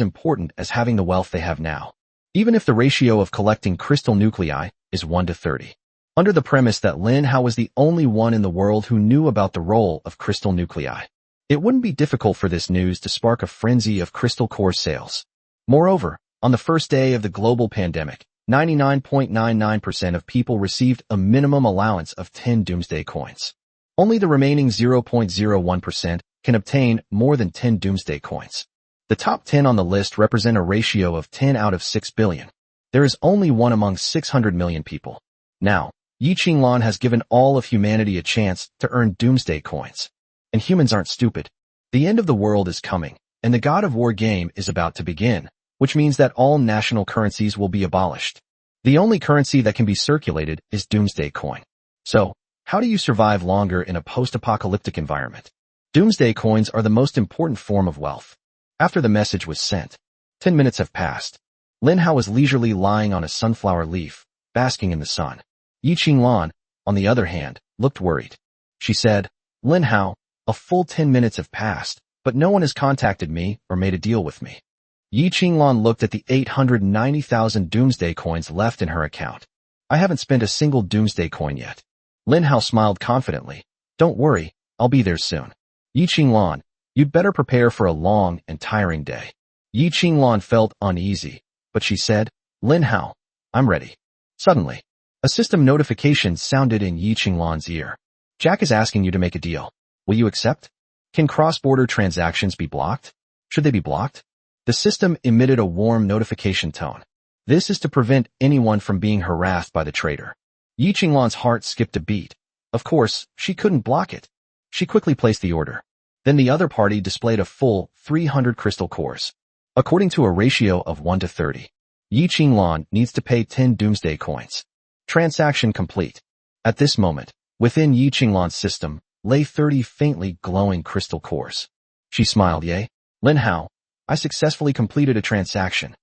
important as having the wealth they have now. Even if the ratio of collecting crystal nuclei is 1 to 30. Under the premise that Lin Hao was the only one in the world who knew about the role of crystal nuclei, it wouldn't be difficult for this news to spark a frenzy of crystal core sales. Moreover, on the first day of the global pandemic, 99.99% of people received a minimum allowance of 10 doomsday coins. Only the remaining 0.01% can obtain more than 10 doomsday coins. The top 10 on the list represent a ratio of 10 out of 6 billion. There is only one among 600 million people. Now, Yi Qinglan has given all of humanity a chance to earn doomsday coins. And humans aren't stupid. The end of the world is coming, and the God of War game is about to begin, which means that all national currencies will be abolished. The only currency that can be circulated is doomsday coin. So, how do you survive longer in a post-apocalyptic environment? Doomsday coins are the most important form of wealth. After the message was sent, 10 minutes have passed. Lin Hao was leisurely lying on a sunflower leaf, basking in the sun. Yi Qinglan, on the other hand, looked worried. She said, Lin Hao, a full 10 minutes have passed, but no one has contacted me or made a deal with me. Yi Qinglan looked at the 890,000 doomsday coins left in her account. I haven't spent a single doomsday coin yet. Lin Hao smiled confidently. Don't worry, I'll be there soon. Yi Qinglan, you'd better prepare for a long and tiring day. Yi Qinglan felt uneasy, but she said, Lin Hao, I'm ready. Suddenly, a system notification sounded in Yi Qinglan's ear. Jack is asking you to make a deal. Will you accept? Can cross-border transactions be blocked? Should they be blocked? The system emitted a warm notification tone. This is to prevent anyone from being harassed by the trader. Yi Qinglan's heart skipped a beat. Of course, she couldn't block it. She quickly placed the order. Then the other party displayed a full 300 crystal cores. According to a ratio of 1 to 30, Yi Qinglan needs to pay 10 doomsday coins. Transaction complete. At this moment, within Yi Qinglan's system, lay 30 faintly glowing crystal cores. She smiled, yay. Lin Hao, I successfully completed a transaction.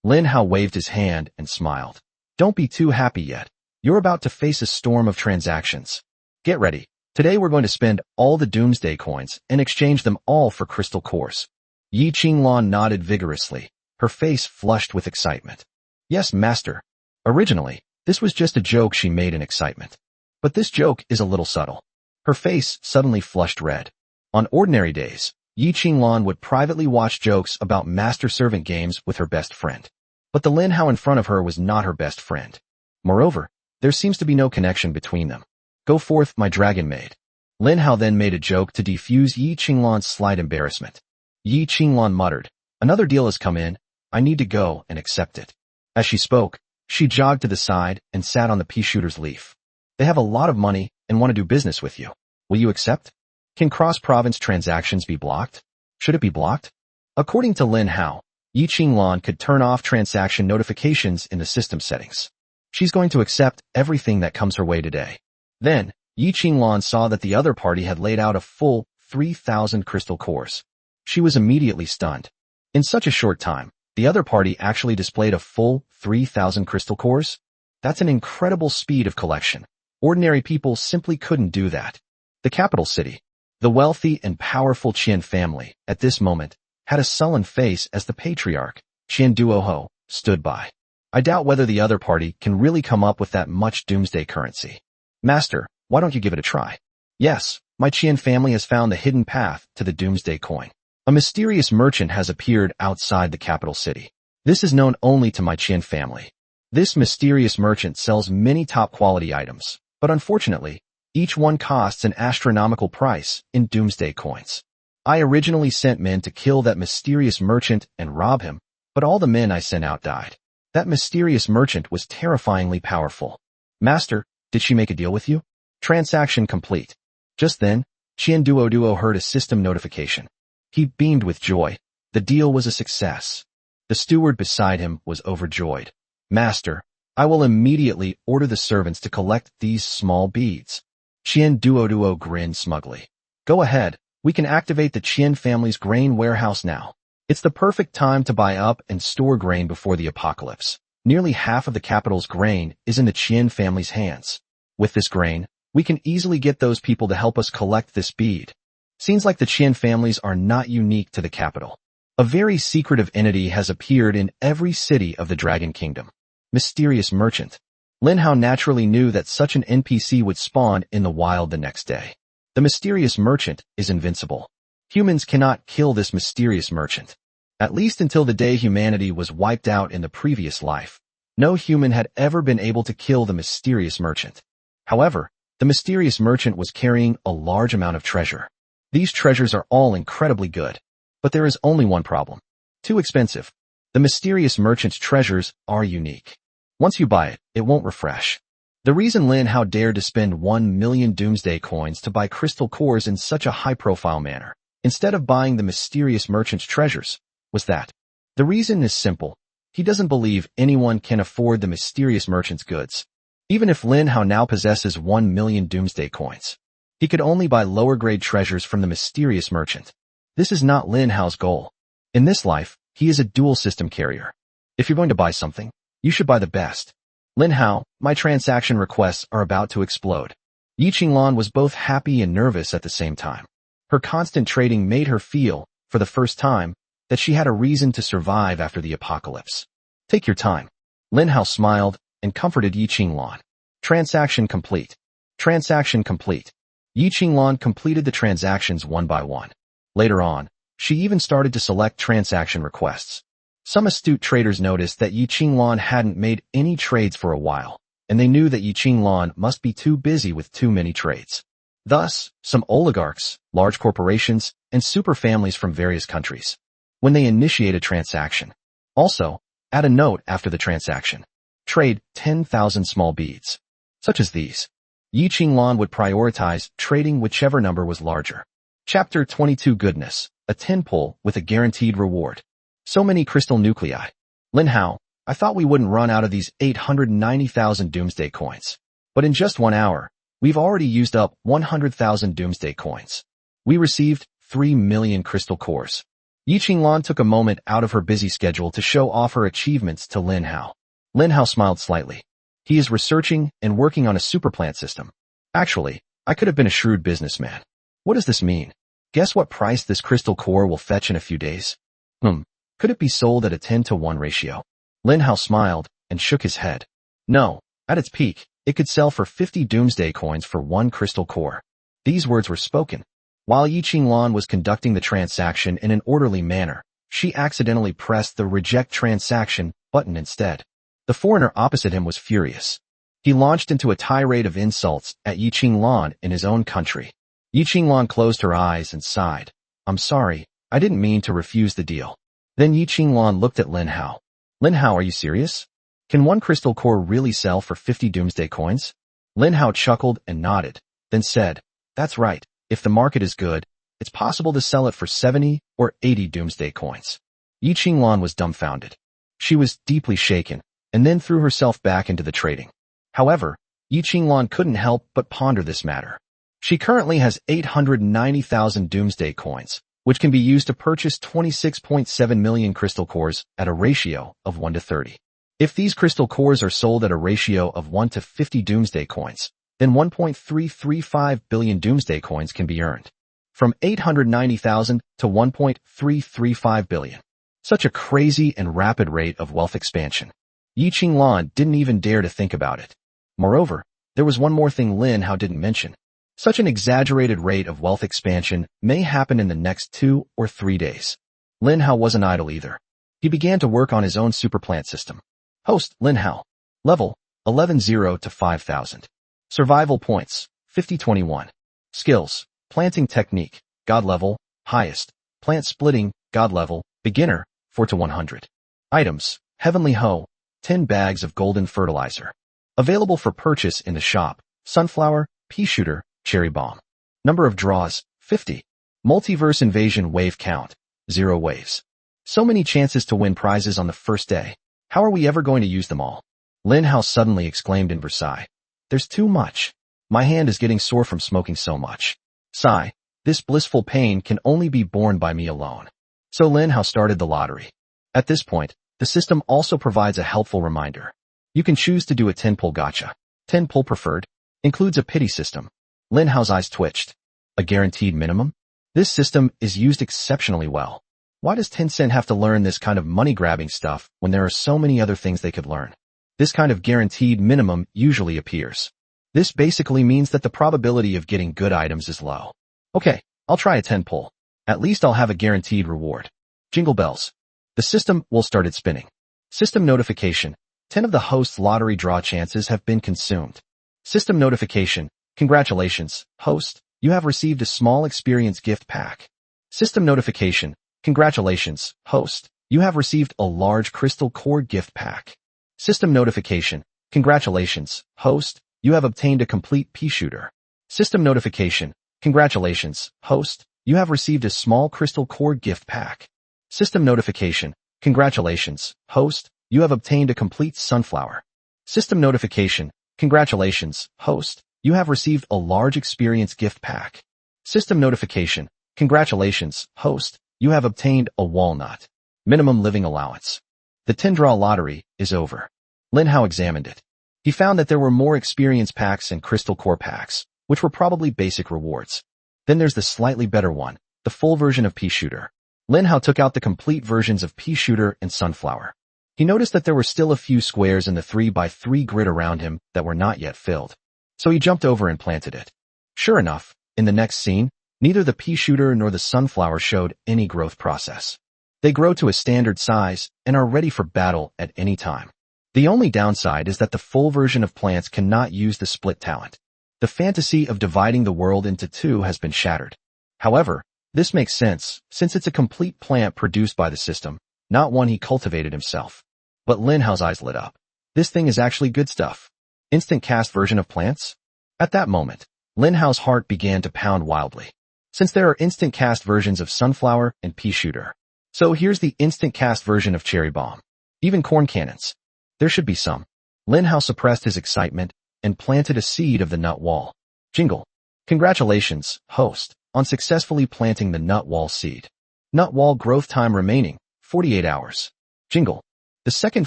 Lin Hao waved his hand and smiled. Don't be too happy yet. You're about to face a storm of transactions. Get ready. Today we're going to spend all the doomsday coins and exchange them all for crystal cores. Yi Qinglan nodded vigorously, her face flushed with excitement. Yes, master. Originally, this was just a joke she made in excitement. But this joke is a little subtle. Her face suddenly flushed red. On ordinary days, Yi Qinglan would privately watch jokes about master-servant games with her best friend. But the Lin Hao in front of her was not her best friend. Moreover, there seems to be no connection between them. Go forth, my dragon maid. Lin Hao then made a joke to defuse Yi Qinglan's slight embarrassment. Yi Qinglan muttered, Another deal has come in. I need to go and accept it." As she spoke, she jogged to the side and sat on the pea shooter's leaf. "They have a lot of money and want to do business with you. Will you accept? Can cross-province transactions be blocked? Should it be blocked?" According to Lin Hao, Yi Qinglan could turn off transaction notifications in the system settings. She's going to accept everything that comes her way today. Then, Yi Qinglan saw that the other party had laid out a full 3,000 crystal cores. She was immediately stunned. In such a short time, the other party actually displayed a full 3,000 crystal cores? That's an incredible speed of collection. Ordinary people simply couldn't do that. The capital city. The wealthy and powerful Qian family, at this moment, had a sullen face as the patriarch, Qian Duoho, stood by. "I doubt whether the other party can really come up with that much doomsday currency. Master, why don't you give it a try?" "Yes, my Qian family has found the hidden path to the doomsday coin. A mysterious merchant has appeared outside the capital city. This is known only to my Qian family. This mysterious merchant sells many top-quality items, but unfortunately, each one costs an astronomical price in doomsday coins. I originally sent men to kill that mysterious merchant and rob him, but all the men I sent out died. That mysterious merchant was terrifyingly powerful. Master, did she make a deal with you?" Transaction complete. Just then, Qian Duo heard a system notification. He beamed with joy. The deal was a success. The steward beside him was overjoyed. "Master, I will immediately order the servants to collect these small beads." Qian Duo grinned smugly. "Go ahead, we can activate the Qian family's grain warehouse now. It's the perfect time to buy up and store grain before the apocalypse. Nearly half of the capital's grain is in the Qian family's hands. With this grain, we can easily get those people to help us collect this bead." Seems like the Qian families are not unique to the capital. A very secretive entity has appeared in every city of the Dragon Kingdom. Mysterious merchant. Lin Hao naturally knew that such an NPC would spawn in the wild the next day. The mysterious merchant is invincible. Humans cannot kill this mysterious merchant. At least until the day humanity was wiped out in the previous life. No human had ever been able to kill the mysterious merchant. However, the mysterious merchant was carrying a large amount of treasure. These treasures are all incredibly good. But there is only one problem. Too expensive. The mysterious merchant's treasures are unique. Once you buy it, it won't refresh. The reason Lin Hao dared to spend 1 million doomsday coins to buy crystal cores in such a high-profile manner, instead of buying the mysterious merchant's treasures, was that. The reason is simple. He doesn't believe anyone can afford the mysterious merchant's goods. Even if Lin Hao now possesses 1 million doomsday coins, he could only buy lower-grade treasures from the mysterious merchant. This is not Lin Hao's goal. In this life, he is a dual-system carrier. If you're going to buy something, you should buy the best. Lin Hao, my transaction requests are about to explode. Yi Qinglan was both happy and nervous at the same time. Her constant trading made her feel, for the first time, that she had a reason to survive after the apocalypse. Take your time. Lin Hao smiled and comforted Yi Qinglan. Transaction complete. Transaction complete. Yi Qinglan completed the transactions one by one. Later on, she even started to select transaction requests. Some astute traders noticed that Yi Qinglan hadn't made any trades for a while, and they knew that Yi Qinglan must be too busy with too many trades. Thus, some oligarchs, large corporations, and super families from various countries, when they initiate a transaction, also, add a note after the transaction. Trade 10,000 small beads. Such as these. Yi Qinglan would prioritize trading whichever number was larger. Chapter 22 Goodness, a 10 pull with a guaranteed reward. So many crystal nuclei. Lin Hao, I thought we wouldn't run out of these 890,000 doomsday coins. But in just 1 hour, we've already used up 100,000 doomsday coins. We received 3 million crystal cores. Yi Qinglan took a moment out of her busy schedule to show off her achievements to Lin Hao. Lin Hao smiled slightly. He is researching and working on a superplant system. Actually, I could have been a shrewd businessman. What does this mean? Guess what price this crystal core will fetch in a few days? Could it be sold at a 10-to-1 ratio? Lin Hao smiled and shook his head. No, at its peak, it could sell for 50 doomsday coins for 1 crystal core. These words were spoken. While Yi Qinglan was conducting the transaction in an orderly manner, she accidentally pressed the reject transaction button instead. The foreigner opposite him was furious. He launched into a tirade of insults at Yi Qinglan in his own country. Yi Qinglan closed her eyes and sighed. I'm sorry, I didn't mean to refuse the deal. Then Yi Qinglan looked at Lin Hao. Lin Hao, are you serious? Can one crystal core really sell for 50 doomsday coins? Lin Hao chuckled and nodded, then said, that's right, if the market is good, it's possible to sell it for 70 or 80 doomsday coins. Yi Qinglan was dumbfounded. She was deeply shaken, and then threw herself back into the trading. However, Yi Qinglan couldn't help but ponder this matter. She currently has 890,000 doomsday coins, which can be used to purchase 26.7 million crystal cores at a ratio of 1 to 30. If these crystal cores are sold at a ratio of 1 to 50 doomsday coins, then 1.335 billion doomsday coins can be earned. From 890,000 to 1.335 billion. Such a crazy and rapid rate of wealth expansion. Yi Qinglan didn't even dare to think about it. Moreover, there was one more thing Lin Hao didn't mention. Such an exaggerated rate of wealth expansion may happen in the next 2 or 3 days. Lin Hao wasn't idle either. He began to work on his own super plant system. Host, Lin Hao. Level, 11-0 to 5,000. Survival points, 50-21. Skills, planting technique, God level, highest. Plant splitting, God level, beginner, 4 to 100. Items, Heavenly Hoe, 10 bags of golden fertilizer. Available for purchase in the shop, sunflower, pea shooter, cherry bomb. Number of draws, 50. Multiverse invasion wave count, 0 waves. So many chances to win prizes on the first day. How are we ever going to use them all? Lin Hao suddenly exclaimed in Versailles. There's too much. My hand is getting sore from smoking so much. Sigh, this blissful pain can only be borne by me alone. So Lin Hao started the lottery. At this point, the system also provides a helpful reminder. You can choose to do a 10-pull gacha. 10-pull preferred. Includes a pity system. Lin Hao's eyes twitched. A guaranteed minimum? This system is used exceptionally well. Why does Tencent have to learn this kind of money-grabbing stuff when there are so many other things they could learn? This kind of guaranteed minimum usually appears. This basically means that the probability of getting good items is low. Okay, I'll try a 10-pull. At least I'll have a guaranteed reward. Jingle bells. The system will start its spinning. System notification. 10 of the host's lottery draw chances have been consumed. System notification. Congratulations, host. You have received a small experience gift pack. System notification. Congratulations, host. You have received a large crystal core gift pack. System notification. Congratulations, host. You have obtained a complete pea shooter. System notification. Congratulations, host. You have received a small crystal core gift pack. System notification. Congratulations, host. You have obtained a complete sunflower. System notification. Congratulations, host. You have received a large experience gift pack. System notification. Congratulations, host. You have obtained a walnut. Minimum living allowance. The 10-draw lottery is over. Lin Hao examined it. He found that there were more experience packs and crystal core packs, which were probably basic rewards. Then there's the slightly better one, the full version of pea shooter. Lin Hao took out the complete versions of pea shooter and sunflower. He noticed that there were still a few squares in the 3x3 grid around him that were not yet filled. So he jumped over and planted it. Sure enough, in the next scene, neither the pea shooter nor the sunflower showed any growth process. They grow to a standard size and are ready for battle at any time. The only downside is that the full version of plants cannot use the split talent. The fantasy of dividing the world into two has been shattered. However, this makes sense, since it's a complete plant produced by the system, not one he cultivated himself. But Lin Hao's eyes lit up. This thing is actually good stuff. Instant cast version of plants? At that moment, Lin Hao's heart began to pound wildly. Since there are instant cast versions of sunflower and pea shooter. So here's the instant cast version of cherry bomb. Even corn cannons. There should be some. Lin Hao suppressed his excitement and planted a seed of the nut wall. Jingle. Congratulations, host, on successfully planting the nut wall seed. Nut wall growth time remaining, 48 hours. Jingle. The second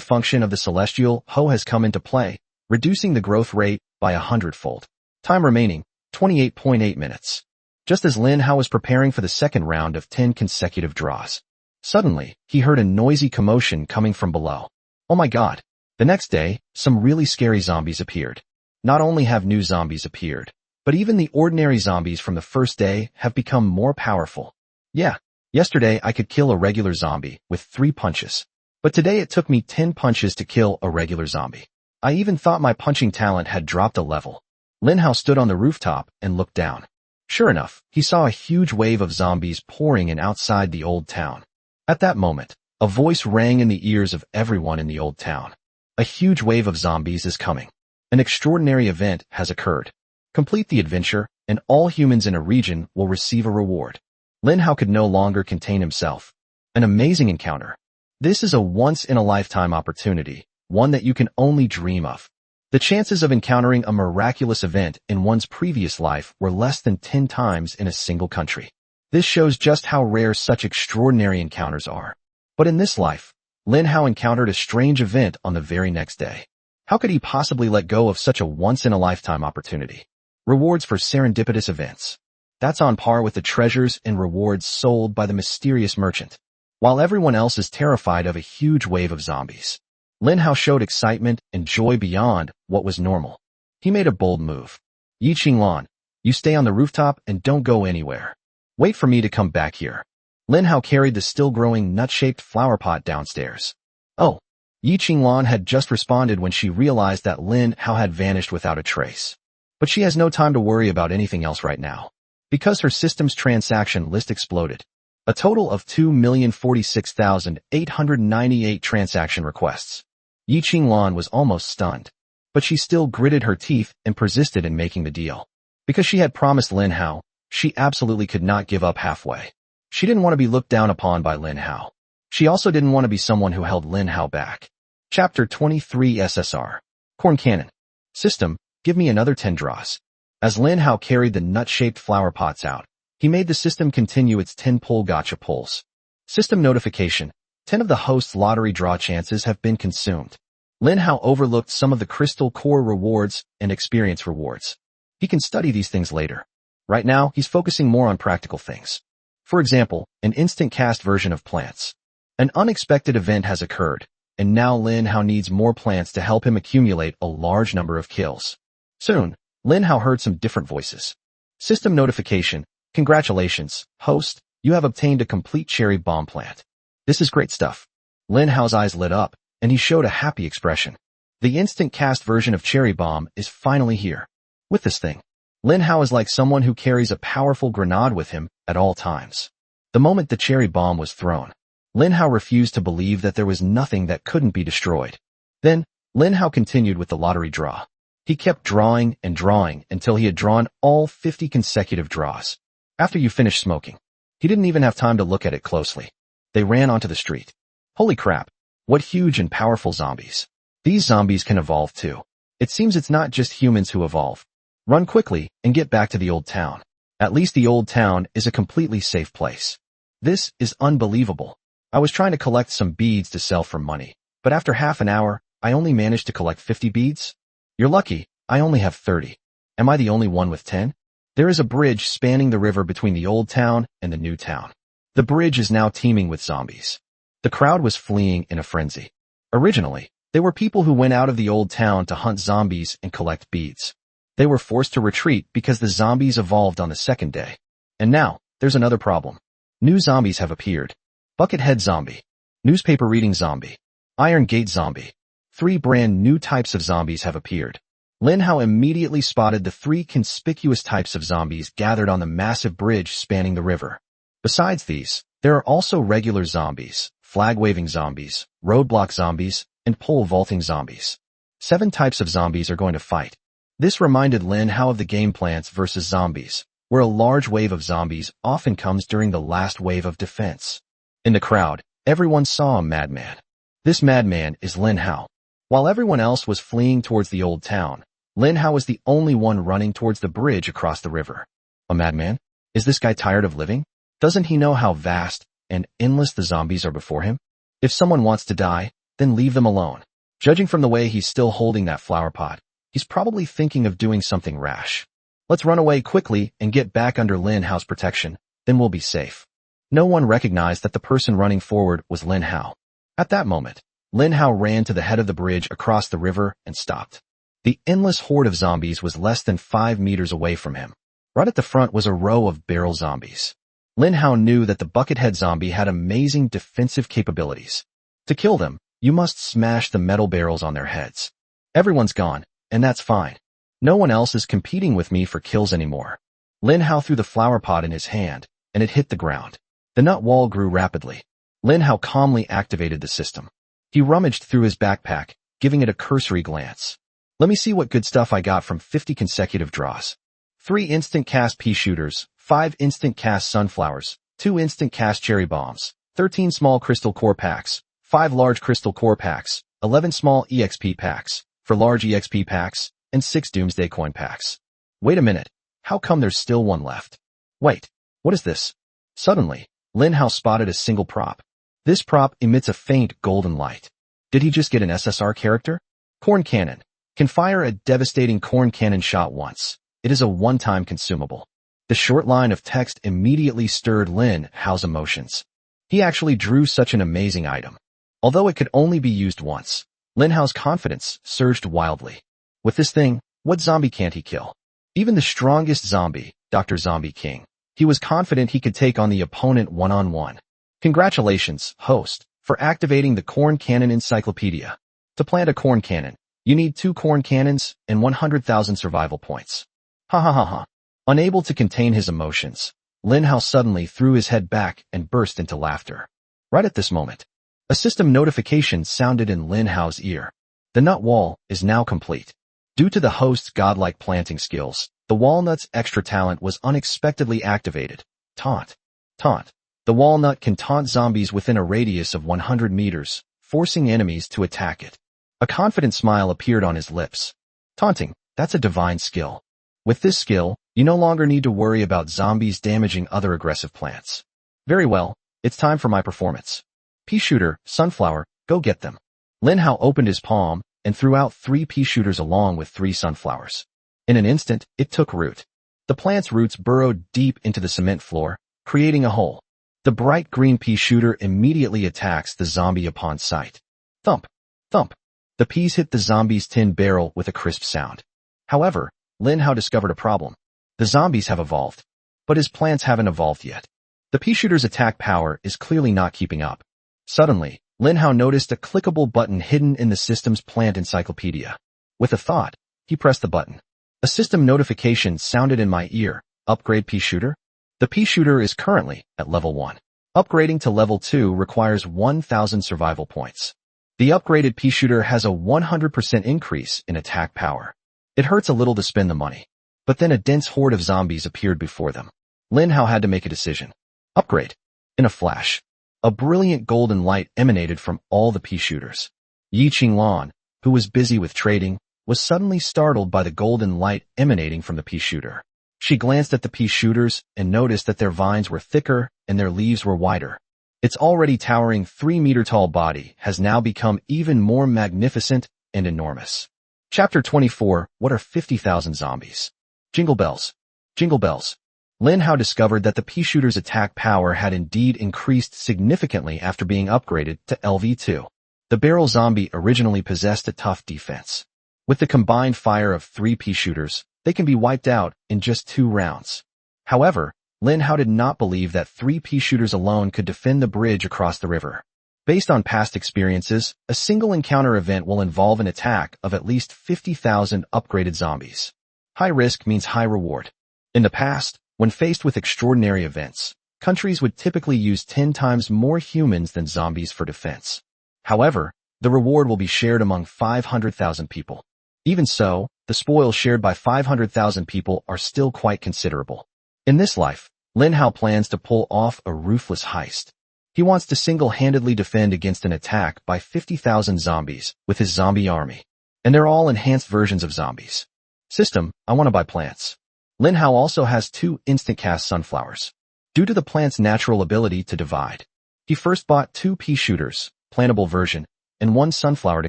function of the celestial hoe has come into play, reducing the growth rate by 100-fold. Time remaining, 28.8 minutes. Just as Lin Hao was preparing for the second round of 10 consecutive draws. Suddenly, he heard a noisy commotion coming from below. Oh my god. The next day, some really scary zombies appeared. Not only have new zombies appeared, but even the ordinary zombies from the first day have become more powerful. Yeah, yesterday I could kill a regular zombie with 3 punches. But today it took me 10 punches to kill a regular zombie. I even thought my punching talent had dropped a level. Lin Hao stood on the rooftop and looked down. Sure enough, he saw a huge wave of zombies pouring in outside the old town. At that moment, A voice rang in the ears of everyone in the old town. A huge wave of zombies is coming. An extraordinary event has occurred. Complete the adventure, and all humans in a region will receive a reward. Lin Hao could no longer contain himself. An amazing encounter. This is a once-in-a-lifetime opportunity, one that you can only dream of. The chances of encountering a miraculous event in one's previous life were less than 10 times in a single country. This shows just how rare such extraordinary encounters are. But in this life, Lin Hao encountered a strange event on the very next day. How could he possibly let go of such a once-in-a-lifetime opportunity? Rewards for serendipitous events. That's on par with the treasures and rewards sold by the mysterious merchant. While everyone else is terrified of a huge wave of zombies, Lin Hao showed excitement and joy beyond what was normal. He made a bold move. Yi Qinglan, you stay on the rooftop and don't go anywhere. Wait for me to come back here. Lin Hao carried the still-growing nut-shaped flower pot downstairs. Oh, Yi Qinglan had just responded when she realized that Lin Hao had vanished without a trace. But she has no time to worry about anything else right now, because her system's transaction list exploded. A total of 2,046,898 transaction requests. Yi Qinglan was almost stunned, but she still gritted her teeth and persisted in making the deal. Because she had promised Lin Hao, she absolutely could not give up halfway. She didn't want to be looked down upon by Lin Hao. She also didn't want to be someone who held Lin Hao back. Chapter 23 SSR. Corn Cannon. System, give me another 10 draws. As Lin Hao carried the nut-shaped flower pots out, he made the system continue its 10-pull gotcha pulls. System notification. 10 of the host's lottery draw chances have been consumed. Lin Hao overlooked some of the crystal core rewards and experience rewards. He can study these things later. Right now, he's focusing more on practical things. For example, an instant cast version of plants. An unexpected event has occurred, and now Lin Hao needs more plants to help him accumulate a large number of kills. Soon, Lin Hao heard some different voices. System notification. Congratulations, host, you have obtained a complete cherry bomb plant. This is great stuff. Lin Hao's eyes lit up, and he showed a happy expression. The instant cast version of cherry bomb is finally here. With this thing, Lin Hao is like someone who carries a powerful grenade with him at all times. The moment the cherry bomb was thrown, Lin Hao refused to believe that there was nothing that couldn't be destroyed. Then, Lin Hao continued with the lottery draw. He kept drawing and drawing until he had drawn all 50 consecutive draws. After you finish smoking, he didn't even have time to look at it closely. They ran onto the street. Holy crap, what huge and powerful zombies. These zombies can evolve too. It seems it's not just humans who evolve. Run quickly and get back to the old town. At least the old town is a completely safe place. This is unbelievable. I was trying to collect some beads to sell for money, but after half an hour, I only managed to collect 50 beads? You're lucky, I only have 30. Am I the only one with 10? There is a bridge spanning the river between the old town and the new town. The bridge is now teeming with zombies. The crowd was fleeing in a frenzy. Originally, they were people who went out of the old town to hunt zombies and collect beads. They were forced to retreat because the zombies evolved on the second day. And now, there's another problem. New zombies have appeared. Buckethead zombie. Newspaper reading zombie. Iron Gate zombie. 3 brand new types of zombies have appeared. Lin Hao immediately spotted the 3 conspicuous types of zombies gathered on the massive bridge spanning the river. Besides these, there are also regular zombies, flag-waving zombies, roadblock zombies, and pole-vaulting zombies. 7 types of zombies are going to fight. This reminded Lin Hao of the game Plants vs. Zombies, where a large wave of zombies often comes during the last wave of defense. In the crowd, everyone saw a madman. This madman is Lin Hao. While everyone else was fleeing towards the old town, Lin Hao was the only one running towards the bridge across the river. A madman? Is this guy tired of living? Doesn't he know how vast and endless the zombies are before him? If someone wants to die, then leave them alone. Judging from the way he's still holding that flower pot, he's probably thinking of doing something rash. Let's run away quickly and get back under Lin Hao's protection, then we'll be safe. No one recognized that the person running forward was Lin Hao. At that moment, Lin Hao ran to the head of the bridge across the river and stopped. The endless horde of zombies was less than 5 meters away from him. Right at the front was a row of barrel zombies. Lin Hao knew that the Buckethead zombie had amazing defensive capabilities. To kill them, you must smash the metal barrels on their heads. Everyone's gone, and that's fine. No one else is competing with me for kills anymore. Lin Hao threw the flower pot in his hand, and it hit the ground. The nut wall grew rapidly. Lin Hao calmly activated the system. He rummaged through his backpack, giving it a cursory glance. Let me see what good stuff I got from 50 consecutive draws. 3 instant cast pea shooters, 5 instant cast sunflowers, 2 instant cast cherry bombs, 13 small crystal core packs, 5 large crystal core packs, 11 small EXP packs, for large EXP packs, and 6 doomsday coin packs. Wait a minute, how come there's still one left? Wait, what is this? Suddenly, Lin Hao spotted a single prop. This prop emits a faint golden light. Did he just get an SSR character? Corn Cannon. Can fire a devastating corn cannon shot once. It is a one-time consumable. The short line of text immediately stirred Lin Hao's emotions. He actually drew such an amazing item. Although it could only be used once, Lin Hao's confidence surged wildly. With this thing, what zombie can't he kill? Even the strongest zombie, Dr. Zombie King. He was confident he could take on the opponent one-on-one. Congratulations, host, for activating the Corn Cannon Encyclopedia. To plant a corn cannon, you need 2 corn cannons and 100,000 survival points. Ha ha ha ha. Unable to contain his emotions, Lin Hao suddenly threw his head back and burst into laughter. Right at this moment, a system notification sounded in Lin Hao's ear. The nut wall is now complete. Due to the host's godlike planting skills, the walnut's extra talent was unexpectedly activated. Taunt. Taunt. The walnut can taunt zombies within a radius of 100 meters, forcing enemies to attack it. A confident smile appeared on his lips. Taunting, that's a divine skill. With this skill, you no longer need to worry about zombies damaging other aggressive plants. Very well, it's time for my performance. Pea shooter, sunflower, go get them. Lin Hao opened his palm and threw out 3 pea shooters along with 3 sunflowers. In an instant, it took root. The plant's roots burrowed deep into the cement floor, creating a hole. The bright green pea shooter immediately attacks the zombie upon sight. Thump, thump. The peas hit the zombie's tin barrel with a crisp sound. However, Lin Hao discovered a problem. The zombies have evolved, but his plants haven't evolved yet. The pea shooter's attack power is clearly not keeping up. Suddenly, Lin Hao noticed a clickable button hidden in the system's plant encyclopedia. With a thought, he pressed the button. A system notification sounded in my ear. Upgrade pea shooter? The pea shooter is currently at level 1. Upgrading to level 2 requires 1,000 survival points. The upgraded pea shooter has a 100% increase in attack power. It hurts a little to spend the money. But then a dense horde of zombies appeared before them. Lin Hao had to make a decision. Upgrade. In a flash, a brilliant golden light emanated from all the pea shooters. Yi Qinglan, who was busy with trading, was suddenly startled by the golden light emanating from the pea shooter. She glanced at the pea shooters and noticed that their vines were thicker and their leaves were wider. Its already towering 3-meter-tall body has now become even more magnificent and enormous. Chapter 24, What are 50,000 zombies? Jingle bells. Jingle bells. Lin Hao discovered that the pea shooter's attack power had indeed increased significantly after being upgraded to LV2. The barrel zombie originally possessed a tough defense. With the combined fire of 3 pea shooters, they can be wiped out in just 2 rounds. However, Lin Hao did not believe that 3 pea shooters alone could defend the bridge across the river. Based on past experiences, a single encounter event will involve an attack of at least 50,000 upgraded zombies. High risk means high reward. In the past, when faced with extraordinary events, countries would typically use 10 times more humans than zombies for defense. However, the reward will be shared among 500,000 people. Even so, the spoils shared by 500,000 people are still quite considerable. In this life, Lin Hao plans to pull off a ruthless heist. He wants to single-handedly defend against an attack by 50,000 zombies with his zombie army. And they're all enhanced versions of zombies. System, I want to buy plants. Lin Hao also has 2 instant-cast sunflowers. Due to the plant's natural ability to divide, he first bought 2 pea shooters, plantable version, and 1 sunflower to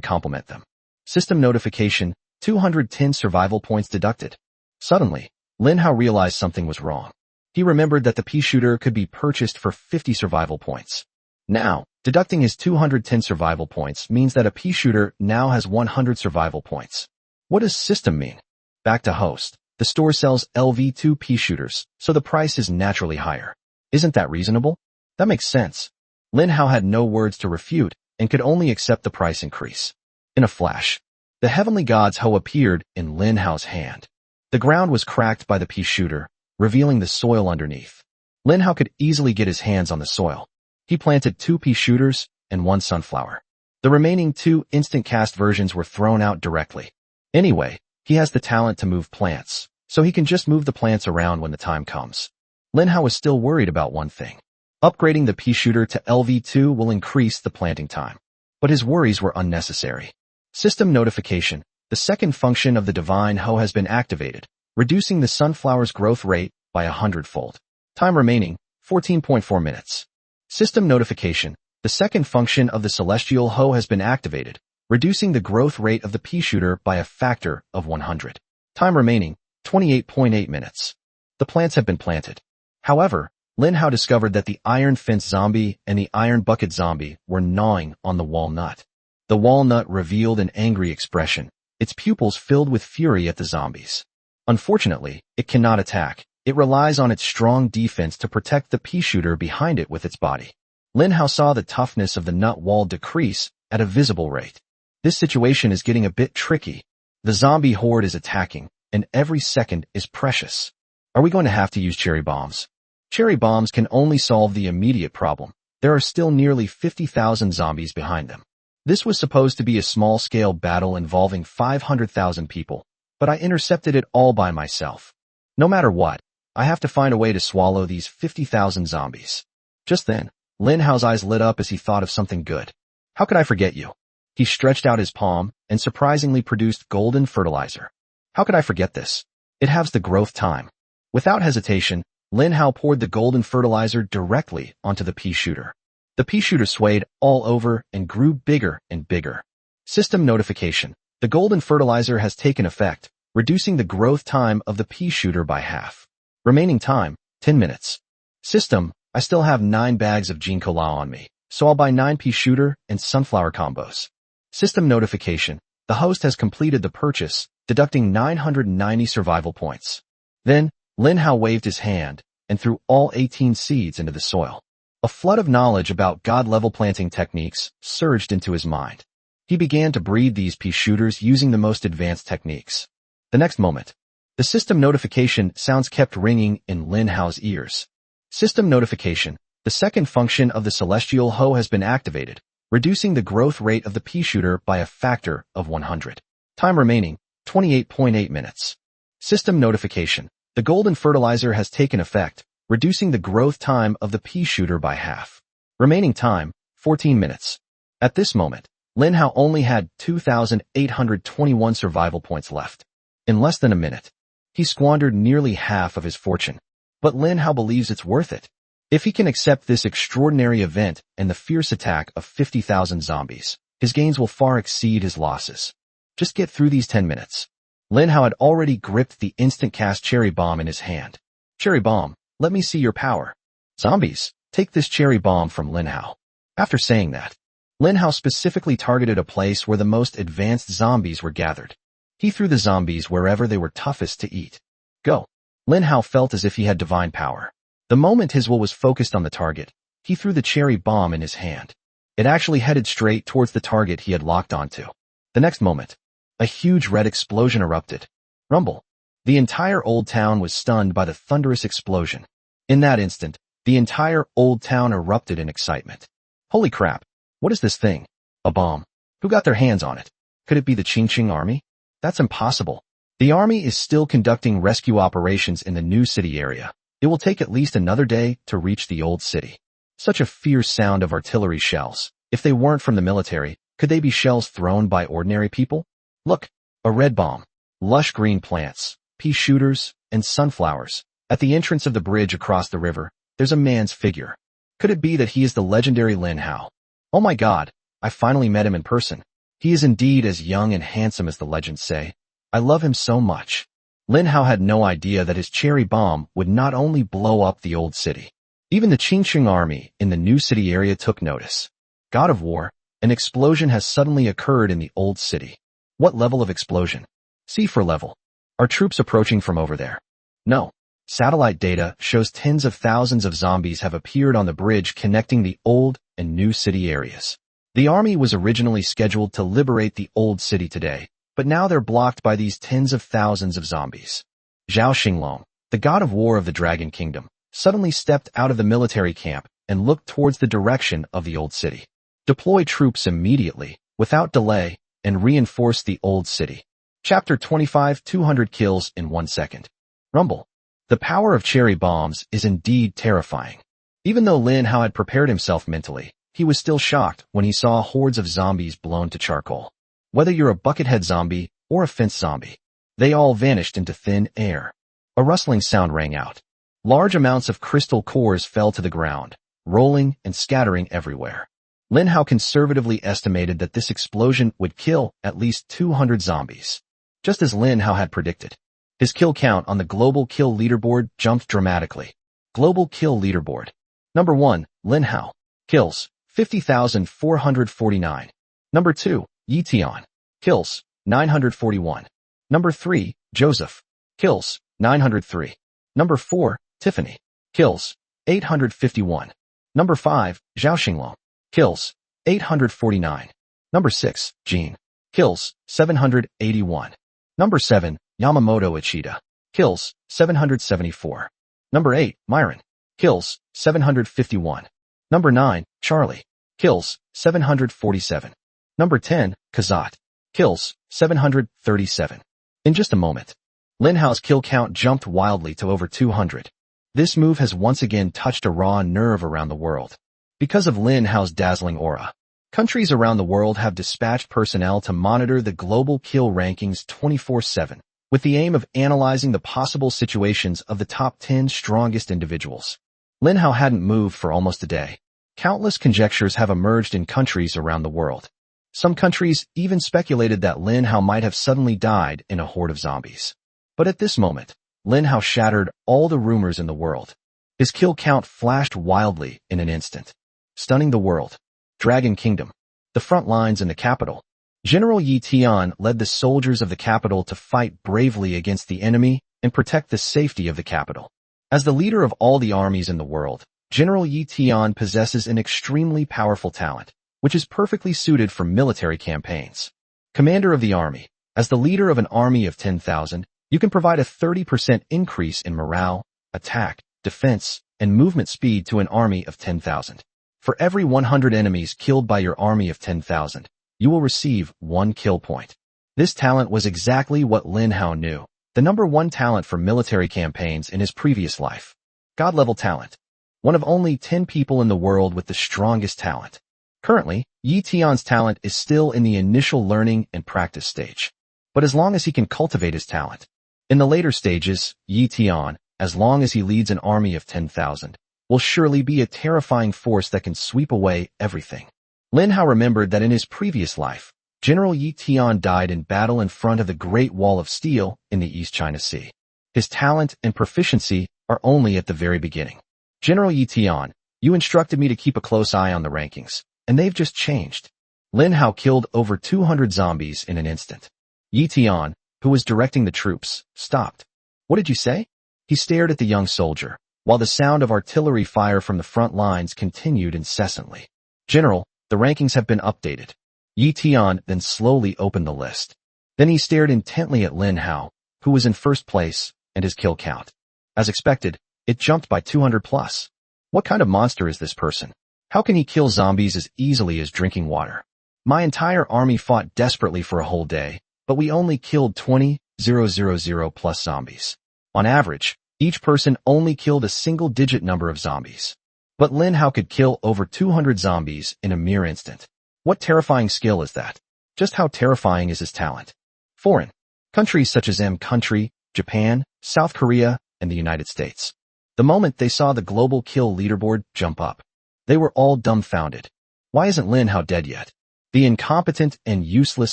complement them. System notification, 210 survival points deducted. Suddenly, Lin Hao realized something was wrong. He remembered that the pea shooter could be purchased for 50 survival points. Now, deducting his 210 survival points means that a pea shooter now has 100 survival points. What does system mean? Back to host. The store sells LV2 pea shooters, so the price is naturally higher. Isn't that reasonable? That makes sense. Lin Hao had no words to refute and could only accept the price increase. In a flash, the heavenly god's hoe appeared in Lin Hao's hand. The ground was cracked by the pea shooter, revealing the soil underneath. Lin Hao could easily get his hands on the soil. He planted 2 pea shooters and 1 sunflower. The remaining 2 instant cast versions were thrown out directly. Anyway, he has the talent to move plants, so he can just move the plants around when the time comes. Lin Hao was still worried about one thing. Upgrading the pea shooter to LV2 will increase the planting time. But his worries were unnecessary. System notification. The second function of the Divine Hoe has been activated, reducing the sunflower's growth rate by 100-fold. Time remaining, 14.4 minutes. System notification. The second function of the Celestial Hoe has been activated, reducing the growth rate of the pea shooter by a factor of 100. Time remaining, 28.8 minutes. The plants have been planted. However, Lin Hao discovered that the Iron Fence Zombie and the Iron Bucket Zombie were gnawing on the walnut. The walnut revealed an angry expression, its pupils filled with fury at the zombies. Unfortunately, it cannot attack. It relies on its strong defense to protect the pea shooter behind it with its body. Lin Hao saw the toughness of the nut wall decrease at a visible rate. This situation is getting a bit tricky. The zombie horde is attacking, and every second is precious. Are we going to have to use cherry bombs? Cherry bombs can only solve the immediate problem. There are still nearly 50,000 zombies behind them. This was supposed to be a small-scale battle involving 500,000 people, but I intercepted it all by myself. No matter what, I have to find a way to swallow these 50,000 zombies. Just then, Lin Hao's eyes lit up as he thought of something good. How could I forget you? He stretched out his palm and surprisingly produced golden fertilizer. How could I forget this? It halves the growth time. Without hesitation, Lin Hao poured the golden fertilizer directly onto the pea shooter. The pea shooter swayed all over and grew bigger and bigger. System notification. The golden fertilizer has taken effect, reducing the growth time of the pea shooter by half. Remaining time, 10 minutes. System, I still have 9 bags of Ginkgo Lao on me, so I'll buy 9 pea shooter and sunflower combos. System notification. The host has completed the purchase, deducting 990 survival points. Then, Lin Hao waved his hand and threw all 18 seeds into the soil. A flood of knowledge about God-level planting techniques surged into his mind. He began to breed these pea shooters using the most advanced techniques. The next moment, the system notification sounds kept ringing in Lin Hao's ears. System notification. The second function of the Celestial Hoe has been activated, reducing the growth rate of the pea shooter by a factor of 100. Time remaining, 28.8 minutes. System notification. The golden fertilizer has taken effect, reducing the growth time of the pea shooter by half. Remaining time, 14 minutes. At this moment, Lin Hao only had 2,821 survival points left. In less than a minute, he squandered nearly half of his fortune. But Lin Hao believes it's worth it. If he can accept this extraordinary event and the fierce attack of 50,000 zombies, his gains will far exceed his losses. Just get through these 10 minutes. Lin Hao had already gripped the instant cast cherry bomb in his hand. Cherry bomb, let me see your power. Zombies, take this cherry bomb from Lin Hao. After saying that, Lin Hao specifically targeted a place where the most advanced zombies were gathered. He threw the zombies wherever they were toughest to eat. Go. Lin Hao felt as if he had divine power. The moment his will was focused on the target, he threw the cherry bomb in his hand. It actually headed straight towards the target he had locked onto. The next moment, a huge red explosion erupted. Rumble. The entire old town was stunned by the thunderous explosion. In that instant, the entire old town erupted in excitement. Holy crap! What is this thing? A bomb. Who got their hands on it? Could it be the Qingqing army? That's impossible. The army is still conducting rescue operations in the new city area. It will take at least another day to reach the old city. Such a fierce sound of artillery shells. If they weren't from the military, could they be shells thrown by ordinary people? Look, a red bomb. Lush green plants, pea shooters, and sunflowers. At the entrance of the bridge across the river, there's a man's figure. Could it be that he is the legendary Lin Hao? Oh my god, I finally met him in person. He is indeed as young and handsome as the legends say. I love him so much. Lin Hao had no idea that his cherry bomb would not only blow up the old city. Even the Qingqing army in the new city area took notice. God of War, an explosion has suddenly occurred in the old city. What level of explosion? C for level. Are troops approaching from over there? No. Satellite data shows tens of thousands of zombies have appeared on the bridge connecting the old and new city areas. The army was originally scheduled to liberate the old city today, but now they're blocked by these tens of thousands of zombies. Zhao Xinglong, the god of war of the Dragon Kingdom, suddenly stepped out of the military camp and looked towards the direction of the old city. Deploy troops immediately, without delay, and reinforce the old city. Chapter 25 200 kills in 1 second. Rumble. The power of cherry bombs is indeed terrifying. Even though Lin Hao had prepared himself mentally, he was still shocked when he saw hordes of zombies blown to charcoal. Whether you're a buckethead zombie or a fence zombie, they all vanished into thin air. A rustling sound rang out. Large amounts of crystal cores fell to the ground, rolling and scattering everywhere. Lin Hao conservatively estimated that this explosion would kill at least 200 zombies. Just as Lin Hao had predicted, his kill count on the global kill leaderboard jumped dramatically. Global kill leaderboard. Number 1, Lin Hao. Kills, 50,449. Number 2, Yi Tian. Kills, 941. Number 3, Joseph. Kills, 903. Number 4, Tiffany. Kills, 851. Number 5, Zhao Xinglong. Kills, 849. Number 6, Jean. Kills, 781. Number 7, Yamamoto Ichida. Kills, 774. Number 8, Myron. Kills, 751. Number 9, Charlie. Kills, 747. Number 10, Kazat. Kills, 737. In just a moment, Lin Hao's kill count jumped wildly to over 200. This move has once again touched a raw nerve around the world. Because of Lin Hao's dazzling aura, countries around the world have dispatched personnel to monitor the global kill rankings 24/7, with the aim of analyzing the possible situations of the top 10 strongest individuals. Lin Hao hadn't moved for almost a day. Countless conjectures have emerged in countries around the world. Some countries even speculated that Lin Hao might have suddenly died in a horde of zombies. But at this moment, Lin Hao shattered all the rumors in the world. His kill count flashed wildly in an instant, stunning the world. Dragon Kingdom. The front lines in the capital. General Yi Tian led the soldiers of the capital to fight bravely against the enemy and protect the safety of the capital. As the leader of all the armies in the world, General Yi Tian possesses an extremely powerful talent, which is perfectly suited for military campaigns. Commander of the army. As the leader of an army of 10,000, you can provide a 30% increase in morale, attack, defense, and movement speed to an army of 10,000. For every 100 enemies killed by your army of 10,000, you will receive 1 kill point. This talent was exactly what Lin Hao knew, the number 1 talent for military campaigns in his previous life. God-level talent. One of only 10 people in the world with the strongest talent. Currently, Yi Tian's talent is still in the initial learning and practice stage. But as long as he can cultivate his talent, in the later stages, Yi Tian, as long as he leads an army of 10,000, will surely be a terrifying force that can sweep away everything. Lin Hao remembered that in his previous life, General Yi Tian died in battle in front of the Great Wall of Steel in the East China Sea. His talent and proficiency are only at the very beginning. General Yi Tian, you instructed me to keep a close eye on the rankings, and they've just changed. Lin Hao killed over 200 zombies in an instant. Yi Tian, who was directing the troops, stopped. What did you say? He stared at the young soldier, while the sound of artillery fire from the front lines continued incessantly. General, the rankings have been updated. Yi Tian then slowly opened the list. Then he stared intently at Lin Hao, who was in first place, and his kill count. As expected, it jumped by 200 plus. What kind of monster is this person? How can he kill zombies as easily as drinking water? My entire army fought desperately for a whole day, but we only killed 20,000 plus zombies. On average, each person only killed a single-digit number of zombies. But Lin Hao could kill over 200 zombies in a mere instant. What terrifying skill is that? Just how terrifying is his talent? Foreign. Countries such as country, Japan, South Korea, and the United States. The moment they saw the global kill leaderboard jump up, they were all dumbfounded. Why isn't Lin Hao dead yet? The incompetent and useless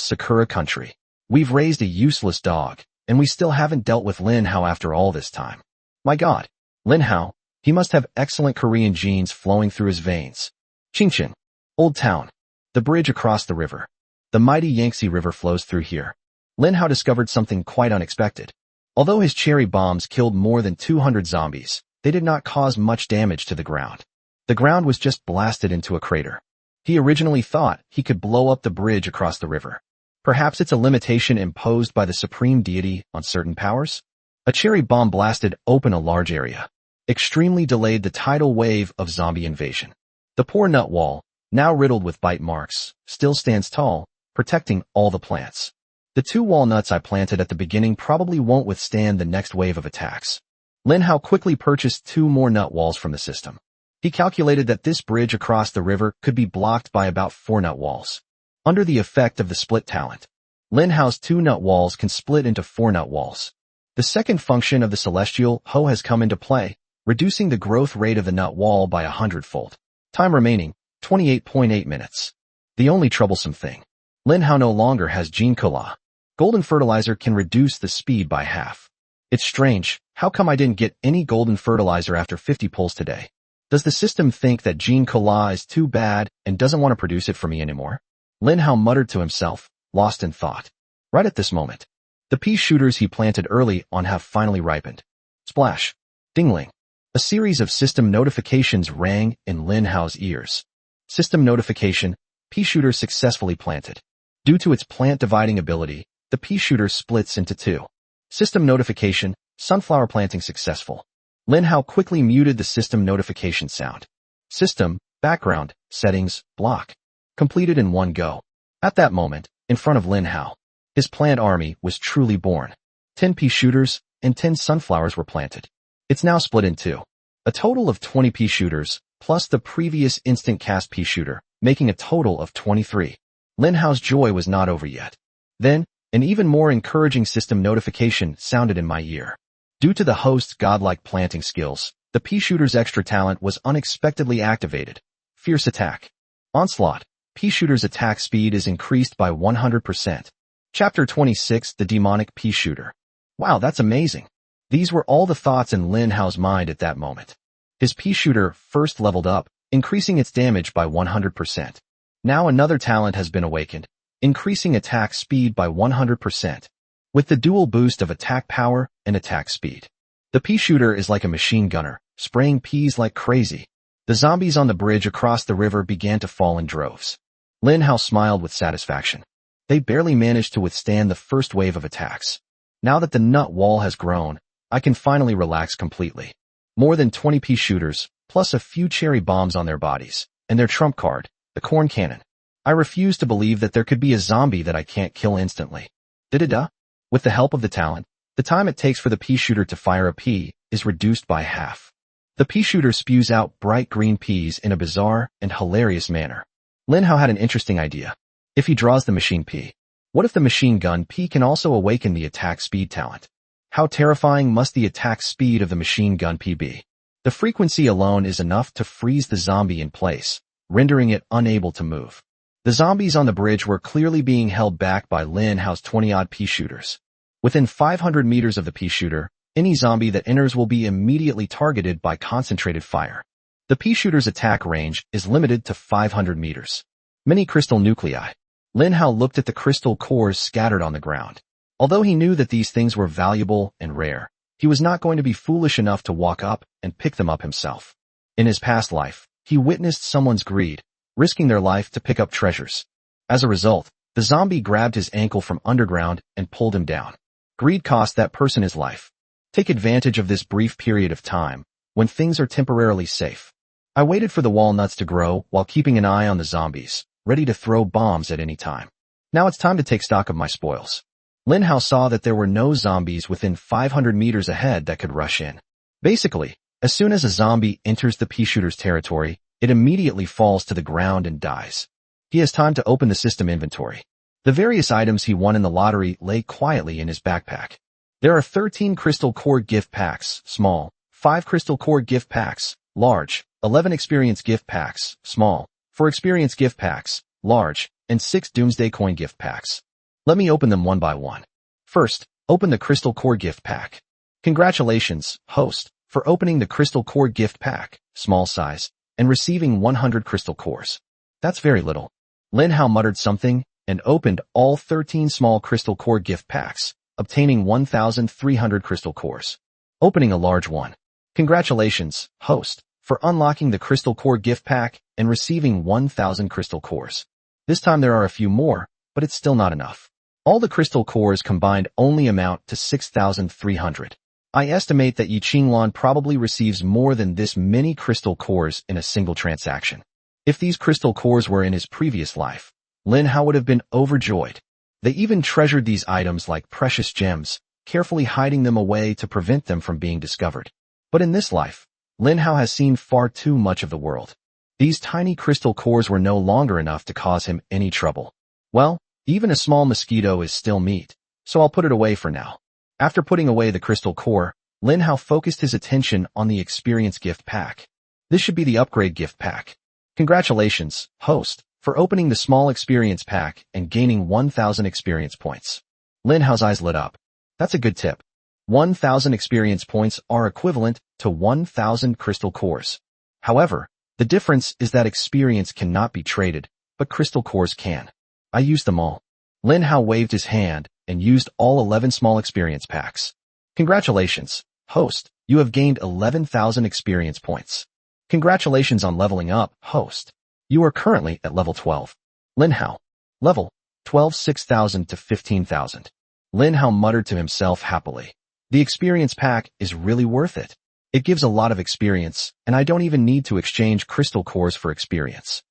Sakura country. We've raised a useless dog, and we still haven't dealt with Lin Hao after all this time. My God, Lin Hao, he must have excellent Korean genes flowing through his veins. Qingqin, Old Town, the bridge across the river. The mighty Yangtze River flows through here. Lin Hao discovered something quite unexpected. Although his cherry bombs killed more than 200 zombies, they did not cause much damage to the ground. The ground was just blasted into a crater. He originally thought he could blow up the bridge across the river. Perhaps it's a limitation imposed by the supreme deity on certain powers? A cherry bomb blasted open a large area. extremely delayed the tidal wave of zombie invasion. The poor nut wall, now riddled with bite marks, still stands tall, protecting all the plants. The 2 walnuts I planted at the beginning probably won't withstand the next wave of attacks. Lin Hao quickly purchased 2 more nut walls from the system. He calculated that this bridge across the river could be blocked by about 4 nut walls. Under the effect of the split talent, Lin Hao's 2 nut walls can split into 4 nut walls. The second function of the Celestial Hoe has come into play, reducing the growth rate of the nut wall by 100-fold. Time remaining, 28.8 minutes. The only troublesome thing. Lin Hao no longer has Gene Cola. Golden fertilizer can reduce the speed by half. It's strange, how come I didn't get any golden fertilizer after 50 pulls today? Does the system think that Gene Cola is too bad and doesn't want to produce it for me anymore? Lin Hao muttered to himself, lost in thought. Right at this moment, the pea shooters he planted early on have finally ripened. Splash. Dingling. A series of system notifications rang in Lin Hao's ears. System notification, pea shooter successfully planted. Due to its plant dividing ability, the pea shooter splits into 2. System notification, sunflower planting successful. Lin Hao quickly muted the system notification sound. System, background, settings, block. Completed in one go. At that moment, in front of Lin Hao, his plant army was truly born. 10 pea shooters and 10 sunflowers were planted. It's now split in 2. A total of 20 pea shooters, plus the previous instant cast pea shooter, making a total of 23. Lin Hao's joy was not over yet. Then, an even more encouraging system notification sounded in my ear. Due to the host's godlike planting skills, the pea shooter's extra talent was unexpectedly activated. Fierce attack. Onslaught. Pea shooter's attack speed is increased by 100%. Chapter 26, The Demonic Pea Shooter. Wow, that's amazing. These were all the thoughts in Lin Hao's mind at that moment. His pea shooter first leveled up, increasing its damage by 100%. Now another talent has been awakened, increasing attack speed by 100%. With the dual boost of attack power and attack speed. The pea shooter is like a machine gunner, spraying peas like crazy. The zombies on the bridge across the river began to fall in droves. Lin Hao smiled with satisfaction. They barely managed to withstand the first wave of attacks. Now that the nut wall has grown, I can finally relax completely. More than 20 pea shooters, plus a few cherry bombs on their bodies, and their trump card, the corn cannon. I refuse to believe that there could be a zombie that I can't kill instantly. Da-da-da. With the help of the talent, the time it takes for the pea shooter to fire a pea is reduced by half. The pea shooter spews out bright green peas in a bizarre and hilarious manner. Lin Hao had an interesting idea. If he draws the machine pea, what if the machine gun pea can also awaken the attack speed talent? How terrifying must the attack speed of the machine gun pea be? The frequency alone is enough to freeze the zombie in place, rendering it unable to move. The zombies on the bridge were clearly being held back by Lin Hao's 20-odd pea shooters. Within 500 meters of the pea shooter, any zombie that enters will be immediately targeted by concentrated fire. The pea shooter's attack range is limited to 500 meters. Many crystal nuclei. Lin Hao looked at the crystal cores scattered on the ground. Although he knew that these things were valuable and rare, he was not going to be foolish enough to walk up and pick them up himself. In his past life, he witnessed someone's greed, risking their life to pick up treasures. As a result, the zombie grabbed his ankle from underground and pulled him down. Greed cost that person his life. Take advantage of this brief period of time, when things are temporarily safe. I waited for the walnuts to grow while keeping an eye on the zombies, ready to throw bombs at any time. Now it's time to take stock of my spoils. Lin Hao saw that there were no zombies within 500 meters ahead that could rush in. Basically, as soon as a zombie enters the pea shooter's territory, it immediately falls to the ground and dies. He has time to open the system inventory. The various items he won in the lottery lay quietly in his backpack. There are 13 crystal core gift packs, small, 5 crystal core gift packs, large, 11 experience gift packs, small, 4 experience gift packs, large, and 6 doomsday coin gift packs. Let me open them one by one. First, open the crystal core gift pack. Congratulations, host, for opening the crystal core gift pack, small size, and receiving 100 crystal cores. That's very little. Lin Hao muttered something and opened all 13 small crystal core gift packs, obtaining 1,300 crystal cores. Opening a large one. Congratulations, host, for unlocking the crystal core gift pack and receiving 1,000 crystal cores. This time there are a few more, but it's still not enough. All the crystal cores combined only amount to 6,300. I estimate that Yi Qinglan probably receives more than this many crystal cores in a single transaction. If these crystal cores were in his previous life, Lin Hao would have been overjoyed. They even treasured these items like precious gems, carefully hiding them away to prevent them from being discovered. But in this life, Lin Hao has seen far too much of the world. These tiny crystal cores were no longer enough to cause him any trouble. Well, even a small mosquito is still meat, so I'll put it away for now. After putting away the crystal core, Lin Hao focused his attention on the experience gift pack. This should be the upgrade gift pack. Congratulations, host, for opening the small experience pack and gaining 1,000 experience points. Lin Hao's eyes lit up. That's a good tip. 1,000 experience points are equivalent to 1,000 crystal cores. However, the difference is that experience cannot be traded, but crystal cores can. I used them all. Lin Hao waved his hand and used all 11 small experience packs. Congratulations, host, you have gained 11,000 experience points. Congratulations on leveling up, host. You are currently at level 12. Lin Hao. Level 12 6,000 to 15,000. Lin Hao muttered to himself happily. The experience pack is really worth it. It gives a lot of experience, and I don't even need to exchange crystal cores for experience.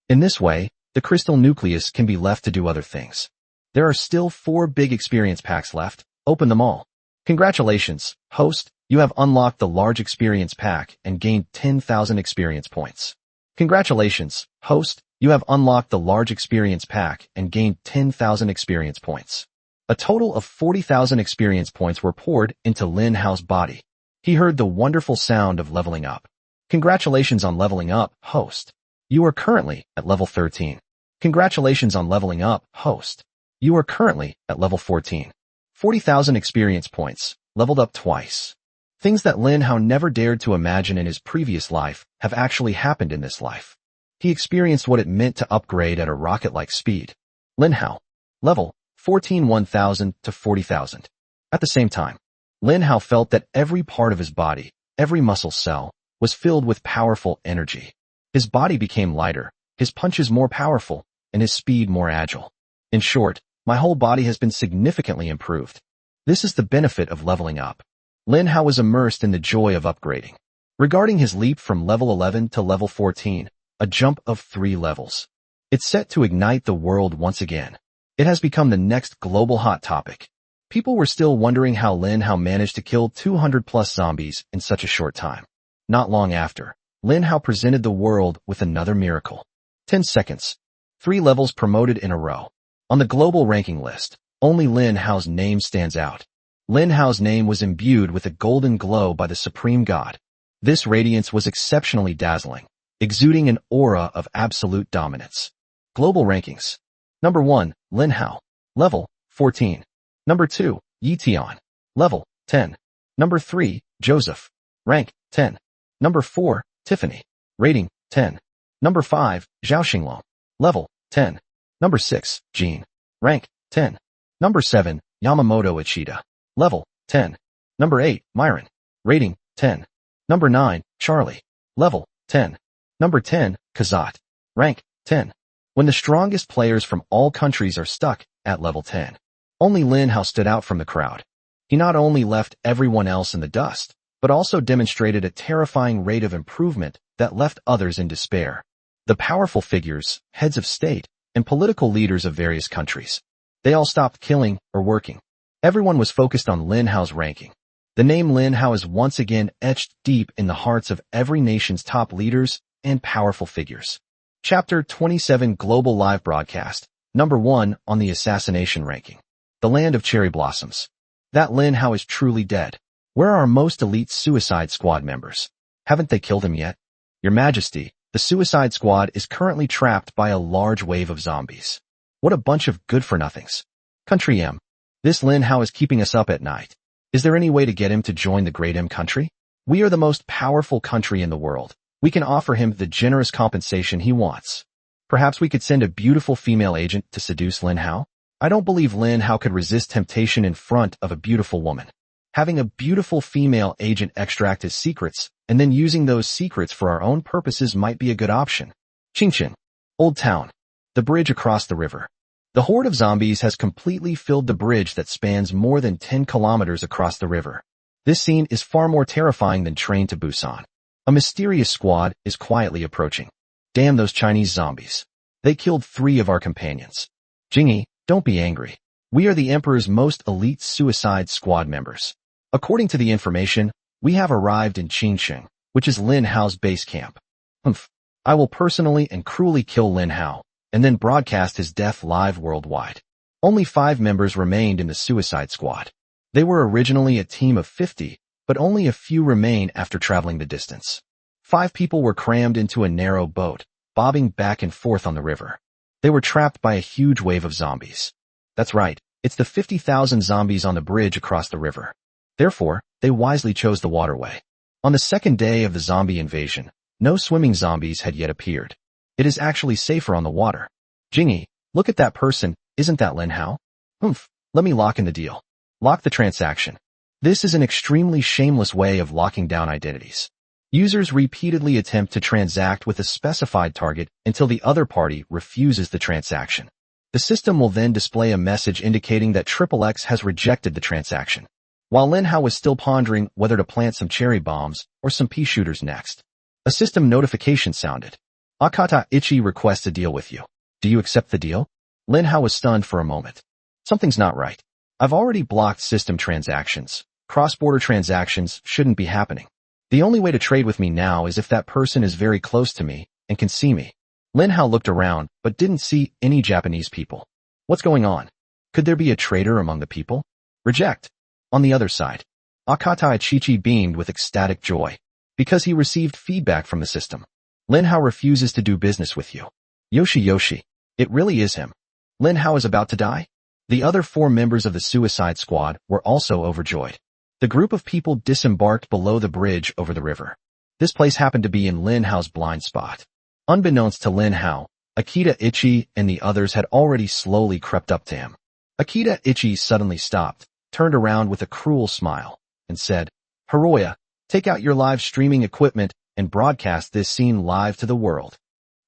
In this way, the crystal nucleus can be left to do other things. There are still 4 big experience packs left. Open them all. Congratulations, host, you have unlocked the large experience pack and gained 10,000 experience points. Congratulations, host, you have unlocked the large experience pack and gained 10,000 experience points. A total of 40,000 experience points were poured into Lin Hao's body. He heard the wonderful sound of leveling up. Congratulations on leveling up, host. You are currently at level 13. Congratulations on leveling up, host. You are currently at level 14. 40,000 experience points, leveled up twice. Things that Lin Hao never dared to imagine in his previous life have actually happened in this life. He experienced what it meant to upgrade at a rocket-like speed. Lin Hao. Level 14 1,000 to 40,000. At the same time, Lin Hao felt that every part of his body, every muscle cell, was filled with powerful energy. His body became lighter, his punches more powerful, and his speed more agile. In short, my whole body has been significantly improved. This is the benefit of leveling up. Lin Hao was immersed in the joy of upgrading. Regarding his leap from level 11 to level 14, a jump of 3 levels. It's set to ignite the world once again. It has become the next global hot topic. People were still wondering how Lin Hao managed to kill 200 plus zombies in such a short time. Not long after, Lin Hao presented the world with another miracle. 10 seconds. 3 levels promoted in a row. On the global ranking list, only Lin Hao's name stands out. Lin Hao's name was imbued with a golden glow by the Supreme God. This radiance was exceptionally dazzling, exuding an aura of absolute dominance. Global rankings. Number 1, Lin Hao. Level 14. Number 2, Yi Tian. Level 10. Number 3, Joseph. Rank 10. Number 4, Tiffany. Rating 10. Number 5, Zhao Xinglong. Level 10. Number 6, Jean. Rank 10. Number 7, Yamamoto Ichida. Level 10. Number 8, Myron. Rating 10. Number 9, Charlie. Level 10. Number 10, Kazat. Rank 10. When the strongest players from all countries are stuck at level 10, only Lin Hao stood out from the crowd. He not only left everyone else in the dust, but also demonstrated a terrifying rate of improvement that left others in despair. The powerful figures, heads of state, and political leaders of various countries. They all stopped killing or working. Everyone was focused on Lin Hao's ranking. The name Lin Hao is once again etched deep in the hearts of every nation's top leaders and powerful figures. Chapter 27 Global Live Broadcast. Number 1 on the assassination ranking. The Land of Cherry Blossoms. That Lin Hao is truly dead. Where are our most elite Suicide Squad members? Haven't they killed him yet? Your Majesty, the Suicide Squad is currently trapped by a large wave of zombies. What a bunch of good-for-nothings. Country M. This Lin Hao is keeping us up at night. Is there any way to get him to join the Great M country? We are the most powerful country in the world. We can offer him the generous compensation he wants. Perhaps we could send a beautiful female agent to seduce Lin Hao? I don't believe Lin Hao could resist temptation in front of a beautiful woman. Having a beautiful female agent extract his secrets, and then using those secrets for our own purposes might be a good option. Qingqing. Old Town. The bridge across the river. The horde of zombies has completely filled the bridge that spans more than 10 kilometers across the river. This scene is far more terrifying than Train to Busan. A mysterious squad is quietly approaching. Damn those Chinese zombies. They killed 3 of our companions. Jingyi, don't be angry. We are the Emperor's most elite suicide squad members. According to the information, we have arrived in Qingsheng, which is Lin Hao's base camp. I will personally and cruelly kill Lin Hao, and then broadcast his death live worldwide. Only 5 members remained in the suicide squad. They were originally a team of 50, but only a few remain after traveling the distance. 5 people were crammed into a narrow boat, bobbing back and forth on the river. They were trapped by a huge wave of zombies. That's right, it's the 50,000 zombies on the bridge across the river. Therefore, they wisely chose the waterway. On the second day of the zombie invasion, no swimming zombies had yet appeared. It is actually safer on the water. Jingyi, look at that person, isn't that Lin Hao? Let me lock in the deal. Lock the transaction. This is an extremely shameless way of locking down identities. Users repeatedly attempt to transact with a specified target until the other party refuses the transaction. The system will then display a message indicating that XXX has rejected the transaction. While Lin Hao was still pondering whether to plant some cherry bombs or some pea shooters next, a system notification sounded. Akata Ichi requests a deal with you. Do you accept the deal? Lin Hao was stunned for a moment. Something's not right. I've already blocked system transactions. Cross-border transactions shouldn't be happening. The only way to trade with me now is if that person is very close to me and can see me. Lin Hao looked around but didn't see any Japanese people. What's going on? Could there be a traitor among the people? Reject. On the other side, Akata Ichichi beamed with ecstatic joy because he received feedback from the system. Lin Hao refuses to do business with you. Yoshi, it really is him. Lin Hao is about to die? The other 4 members of the suicide squad were also overjoyed. The group of people disembarked below the bridge over the river. This place happened to be in Lin Hao's blind spot. Unbeknownst to Lin Hao, Akita Ichi and the others had already slowly crept up to him. Akita Ichi suddenly stopped, turned around with a cruel smile, and said, Hiroya, take out your live streaming equipment and broadcast this scene live to the world.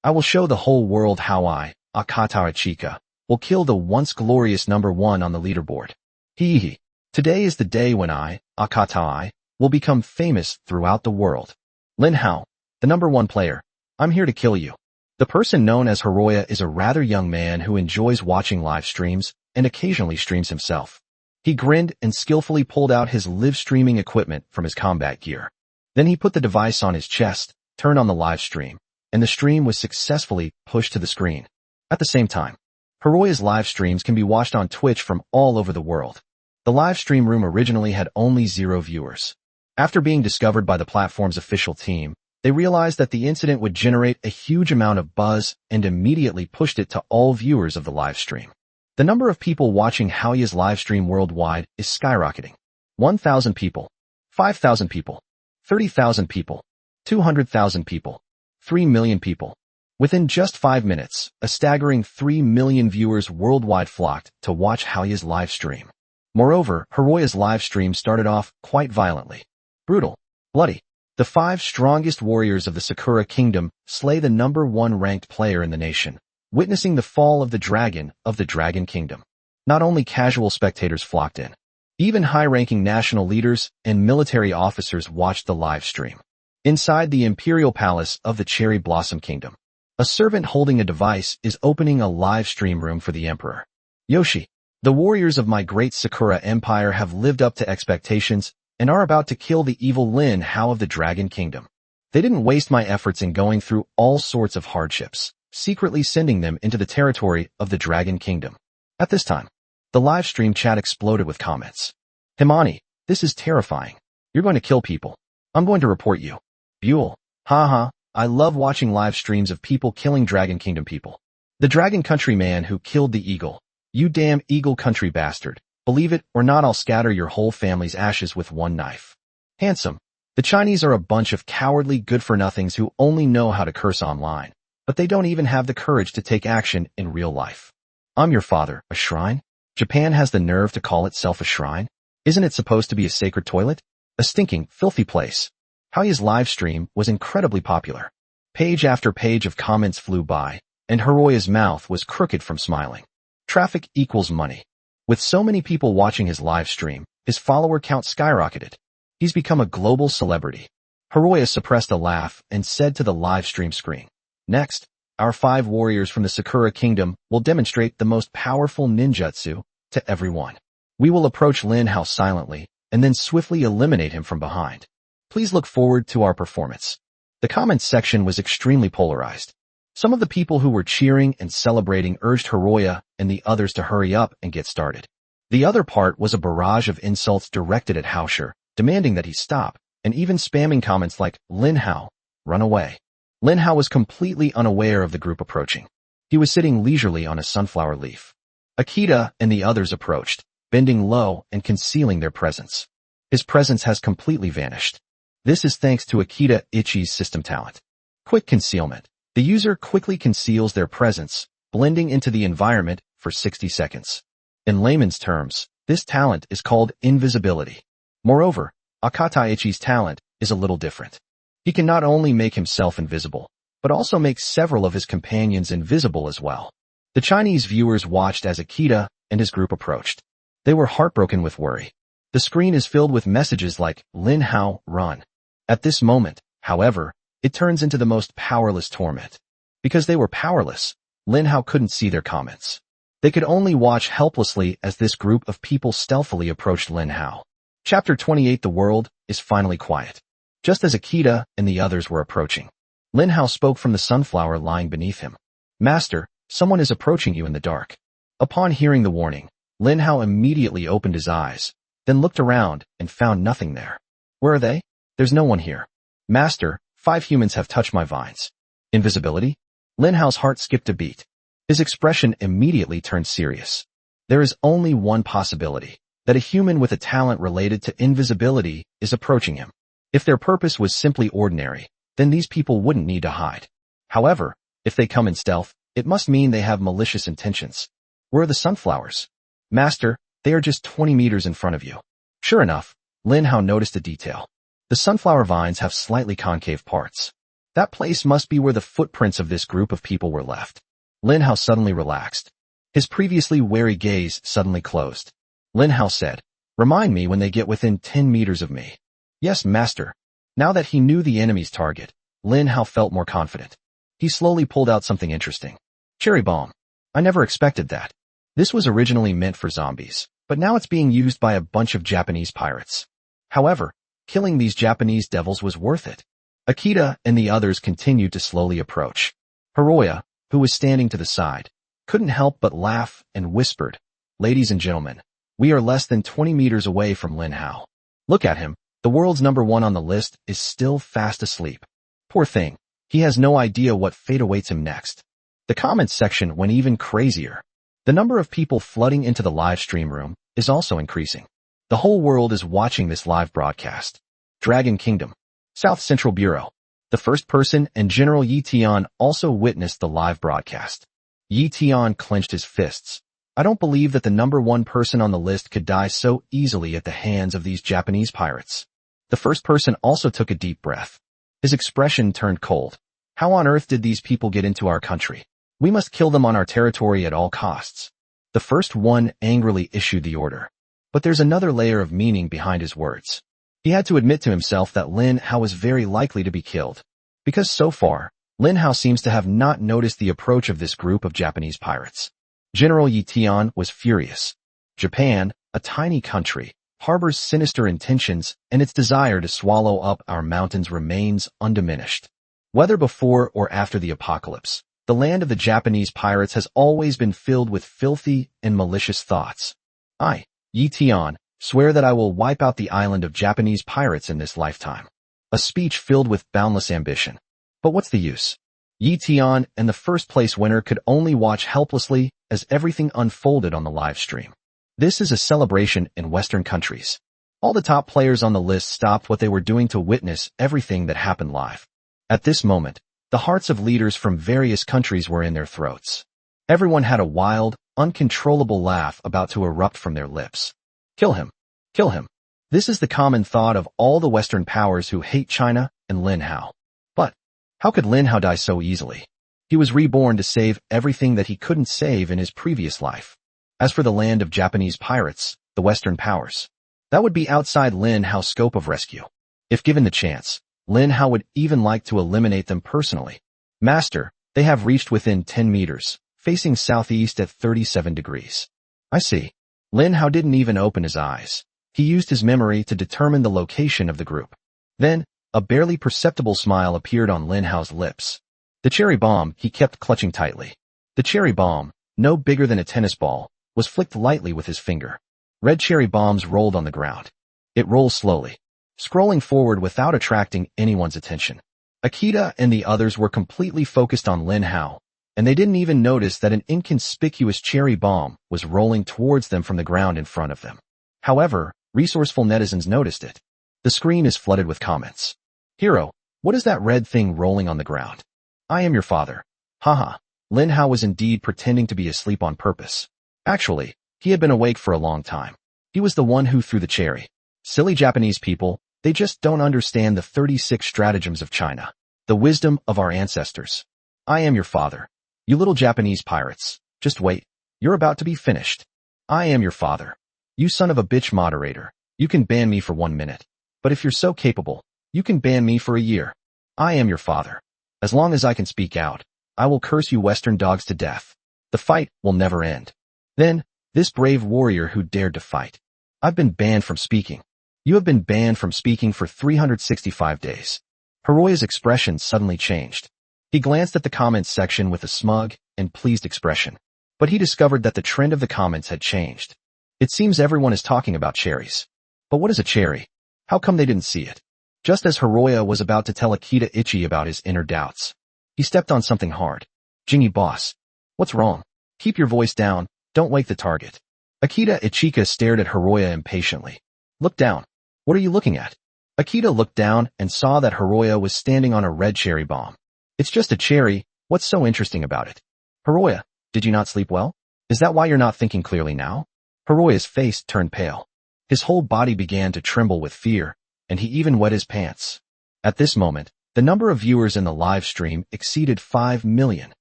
I will show the whole world how I, Akata Ichika, will kill the once glorious number 1 on the leaderboard. Hee. Today is the day when I, Akata, will become famous throughout the world. Lin Hao, the number 1 player, I'm here to kill you. The person known as Hiroya is a rather young man who enjoys watching live streams and occasionally streams himself. He grinned and skillfully pulled out his live streaming equipment from his combat gear. Then he put the device on his chest, turned on the live stream, and the stream was successfully pushed to the screen. At the same time, Hiroya's live streams can be watched on Twitch from all over the world. The live stream room originally had only 0 viewers. After being discovered by the platform's official team, they realized that the incident would generate a huge amount of buzz and immediately pushed it to all viewers of the live stream. The number of people watching Haoya's live stream worldwide is skyrocketing. 1,000 people, 5,000 people, 30,000 people, 200,000 people, 3 million people. Within just 5 minutes, a staggering 3 million viewers worldwide flocked to watch Haoya's live stream. Moreover, Hiroya's live stream started off quite violently. Brutal, bloody. The 5 strongest warriors of the Sakura Kingdom slay the number 1 ranked player in the nation, witnessing the fall of the Dragon Kingdom. Not only casual spectators flocked in. Even high-ranking national leaders and military officers watched the live stream. Inside the Imperial Palace of the Cherry Blossom Kingdom, a servant holding a device is opening a live stream room for the Emperor. Yoshi, the warriors of my great Sakura Empire have lived up to expectations and are about to kill the evil Lin Hao of the Dragon Kingdom. They didn't waste my efforts in going through all sorts of hardships, secretly sending them into the territory of the Dragon Kingdom. At this time, the live stream chat exploded with comments. Himani, this is terrifying. You're going to kill people. I'm going to report you. Buell, haha, I love watching live streams of people killing Dragon Kingdom people. The Dragon Country man who killed the eagle. You damn Eagle Country bastard. Believe it or not, I'll scatter your whole family's ashes with one knife. Handsome. The Chinese are a bunch of cowardly good-for-nothings who only know how to curse online, but they don't even have the courage to take action in real life. I'm your father, a shrine? Japan has the nerve to call itself a shrine? Isn't it supposed to be a sacred toilet? A stinking, filthy place. Haoya's live stream was incredibly popular. Page after page of comments flew by, and Hiroya's mouth was crooked from smiling. Traffic equals money. With so many people watching his live stream, his follower count skyrocketed. He's become a global celebrity. Hiroya suppressed a laugh and said to the live stream screen, "Next, our 5 warriors from the Sakura Kingdom will demonstrate the most powerful ninjutsu to everyone. We will approach Lin Hao silently and then swiftly eliminate him from behind. Please look forward to our performance." The comments section was extremely polarized. Some of the people who were cheering and celebrating urged Hiroya and the others to hurry up and get started. The other part was a barrage of insults directed at Haosher, demanding that he stop, and even spamming comments like, "Lin Hao, run away." Lin Hao was completely unaware of the group approaching. He was sitting leisurely on a sunflower leaf. Akita and the others approached, bending low and concealing their presence. His presence has completely vanished. This is thanks to Akita Ichi's system talent. Quick concealment. The user quickly conceals their presence, blending into the environment for 60 seconds. In layman's terms, this talent is called invisibility. Moreover, Akita Ichi's talent is a little different. He can not only make himself invisible, but also make several of his companions invisible as well. The Chinese viewers watched as Akita and his group approached. They were heartbroken with worry. The screen is filled with messages like, "Lin Hao, run." At this moment, however, it turns into the most powerless torment. Because they were powerless, Lin Hao couldn't see their comments. They could only watch helplessly as this group of people stealthily approached Lin Hao. Chapter 28. The world is finally quiet. Just as Akita and the others were approaching, Lin Hao spoke from the sunflower lying beneath him. "Master, someone is approaching you in the dark." Upon hearing the warning, Lin Hao immediately opened his eyes, then looked around and found nothing there. "Where are they? There's no one here." "Master, 5 humans have touched my vines." Invisibility? Lin Hao's heart skipped a beat. His expression immediately turned serious. There is only one possibility, that a human with a talent related to invisibility is approaching him. If their purpose was simply ordinary, then these people wouldn't need to hide. However, if they come in stealth, it must mean they have malicious intentions. "Where are the sunflowers?" "Master, they are just 20 meters in front of you." Sure enough, Lin Hao noticed a detail. The sunflower vines have slightly concave parts. That place must be where the footprints of this group of people were left. Lin Hao suddenly relaxed. His previously wary gaze suddenly closed. Lin Hao said, "Remind me when they get within 10 meters of me." "Yes, master." Now that he knew the enemy's target, Lin Hao felt more confident. He slowly pulled out something interesting. "Cherry bomb. I never expected that. This was originally meant for zombies, but now it's being used by a bunch of Japanese pirates. However, killing these Japanese devils was worth it." Akita and the others continued to slowly approach. Hiroya, who was standing to the side, couldn't help but laugh and whispered, "Ladies and gentlemen, we are less than 20 meters away from Lin Hao. Look at him, the world's #1 on the list is still fast asleep. Poor thing, he has no idea what fate awaits him next." The comments section went even crazier. The number of people flooding into the live stream room is also increasing. The whole world is watching this live broadcast. Dragon Kingdom, South Central Bureau. The first person and General Yi Tian also witnessed the live broadcast. Yi Tian clenched his fists. "I don't believe that the #1 person on the list could die so easily at the hands of these Japanese pirates." The first person also took a deep breath. His expression turned cold. "How on earth did these people get into our country? We must kill them on our territory at all costs." The first one angrily issued the order. But there's another layer of meaning behind his words. He had to admit to himself that Lin Hao was very likely to be killed. Because so far, Lin Hao seems to have not noticed the approach of this group of Japanese pirates. General Yi Tian was furious. Japan, a tiny country, harbors sinister intentions, and its desire to swallow up our mountains remains undiminished. Whether before or after the apocalypse, the land of the Japanese pirates has always been filled with filthy and malicious thoughts. I, Yi Tian, swear that I will wipe out the island of Japanese pirates in this lifetime. A speech filled with boundless ambition. But what's the use? Yi Tian and the first place winner could only watch helplessly as everything unfolded on the live stream. This is a celebration in Western countries. All the top players on the list stopped what they were doing to witness everything that happened live. At this moment, the hearts of leaders from various countries were in their throats. Everyone had a wild, uncontrollable laugh about to erupt from their lips. "Kill him. Kill him." This is the common thought of all the Western powers who hate China and Lin Hao. But how could Lin Hao die so easily? He was reborn to save everything that he couldn't save in his previous life. As for the land of Japanese pirates, the Western powers, That would be outside Lin Hao's scope of rescue. If given the chance, Lin Hao would even like to eliminate them personally. Master, they have reached within 10 meters, facing southeast at 37 degrees. I see. Lin Hao didn't even open his eyes. He used his memory to determine the location of the group. Then, a barely perceptible smile appeared on Lin Hao's lips. The cherry bomb he kept clutching tightly. The cherry bomb, no bigger than a tennis ball, was flicked lightly with his finger. Red cherry bombs rolled on the ground. It rolled slowly, scrolling forward without attracting anyone's attention. Akita and the others were completely focused on Lin Hao, and they didn't even notice that an inconspicuous cherry bomb was rolling towards them from the ground in front of them. However, resourceful netizens noticed it. The screen is flooded with comments. Hero, what is that red thing rolling on the ground? I am your father. Haha. Lin Hao was indeed pretending to be asleep on purpose. Actually, he had been awake for a long time. He was the one who threw the cherry. Silly Japanese people, they just don't understand the 36 stratagems of China. The wisdom of our ancestors. I am your father. You little Japanese pirates. Just wait. You're about to be finished. I am your father. You son of a bitch moderator. You can ban me for 1 minute. But if you're so capable, you can ban me for a year. I am your father. As long as I can speak out, I will curse you Western dogs to death. The fight will never end. Then, this brave warrior who dared to fight. I've been banned from speaking. You have been banned from speaking for 365 days. Hiroya's expression suddenly changed. He glanced at the comments section with a smug and pleased expression. But he discovered that the trend of the comments had changed. It seems everyone is talking about cherries. But what is a cherry? How come they didn't see it? Just as Hiroya was about to tell Akita Ichi about his inner doubts, he stepped on something hard. Jingy boss. What's wrong? Keep your voice down, don't wake the target. Akita Ichika stared at Hiroya impatiently. Look down. What are you looking at? Akita looked down and saw that Hiroya was standing on a red cherry bomb. It's just a cherry, what's so interesting about it? Hiroya, did you not sleep well? Is that why you're not thinking clearly now? Hiroya's face turned pale. His whole body began to tremble with fear, and he even wet his pants. At this moment, the number of viewers in the live stream exceeded 5 million.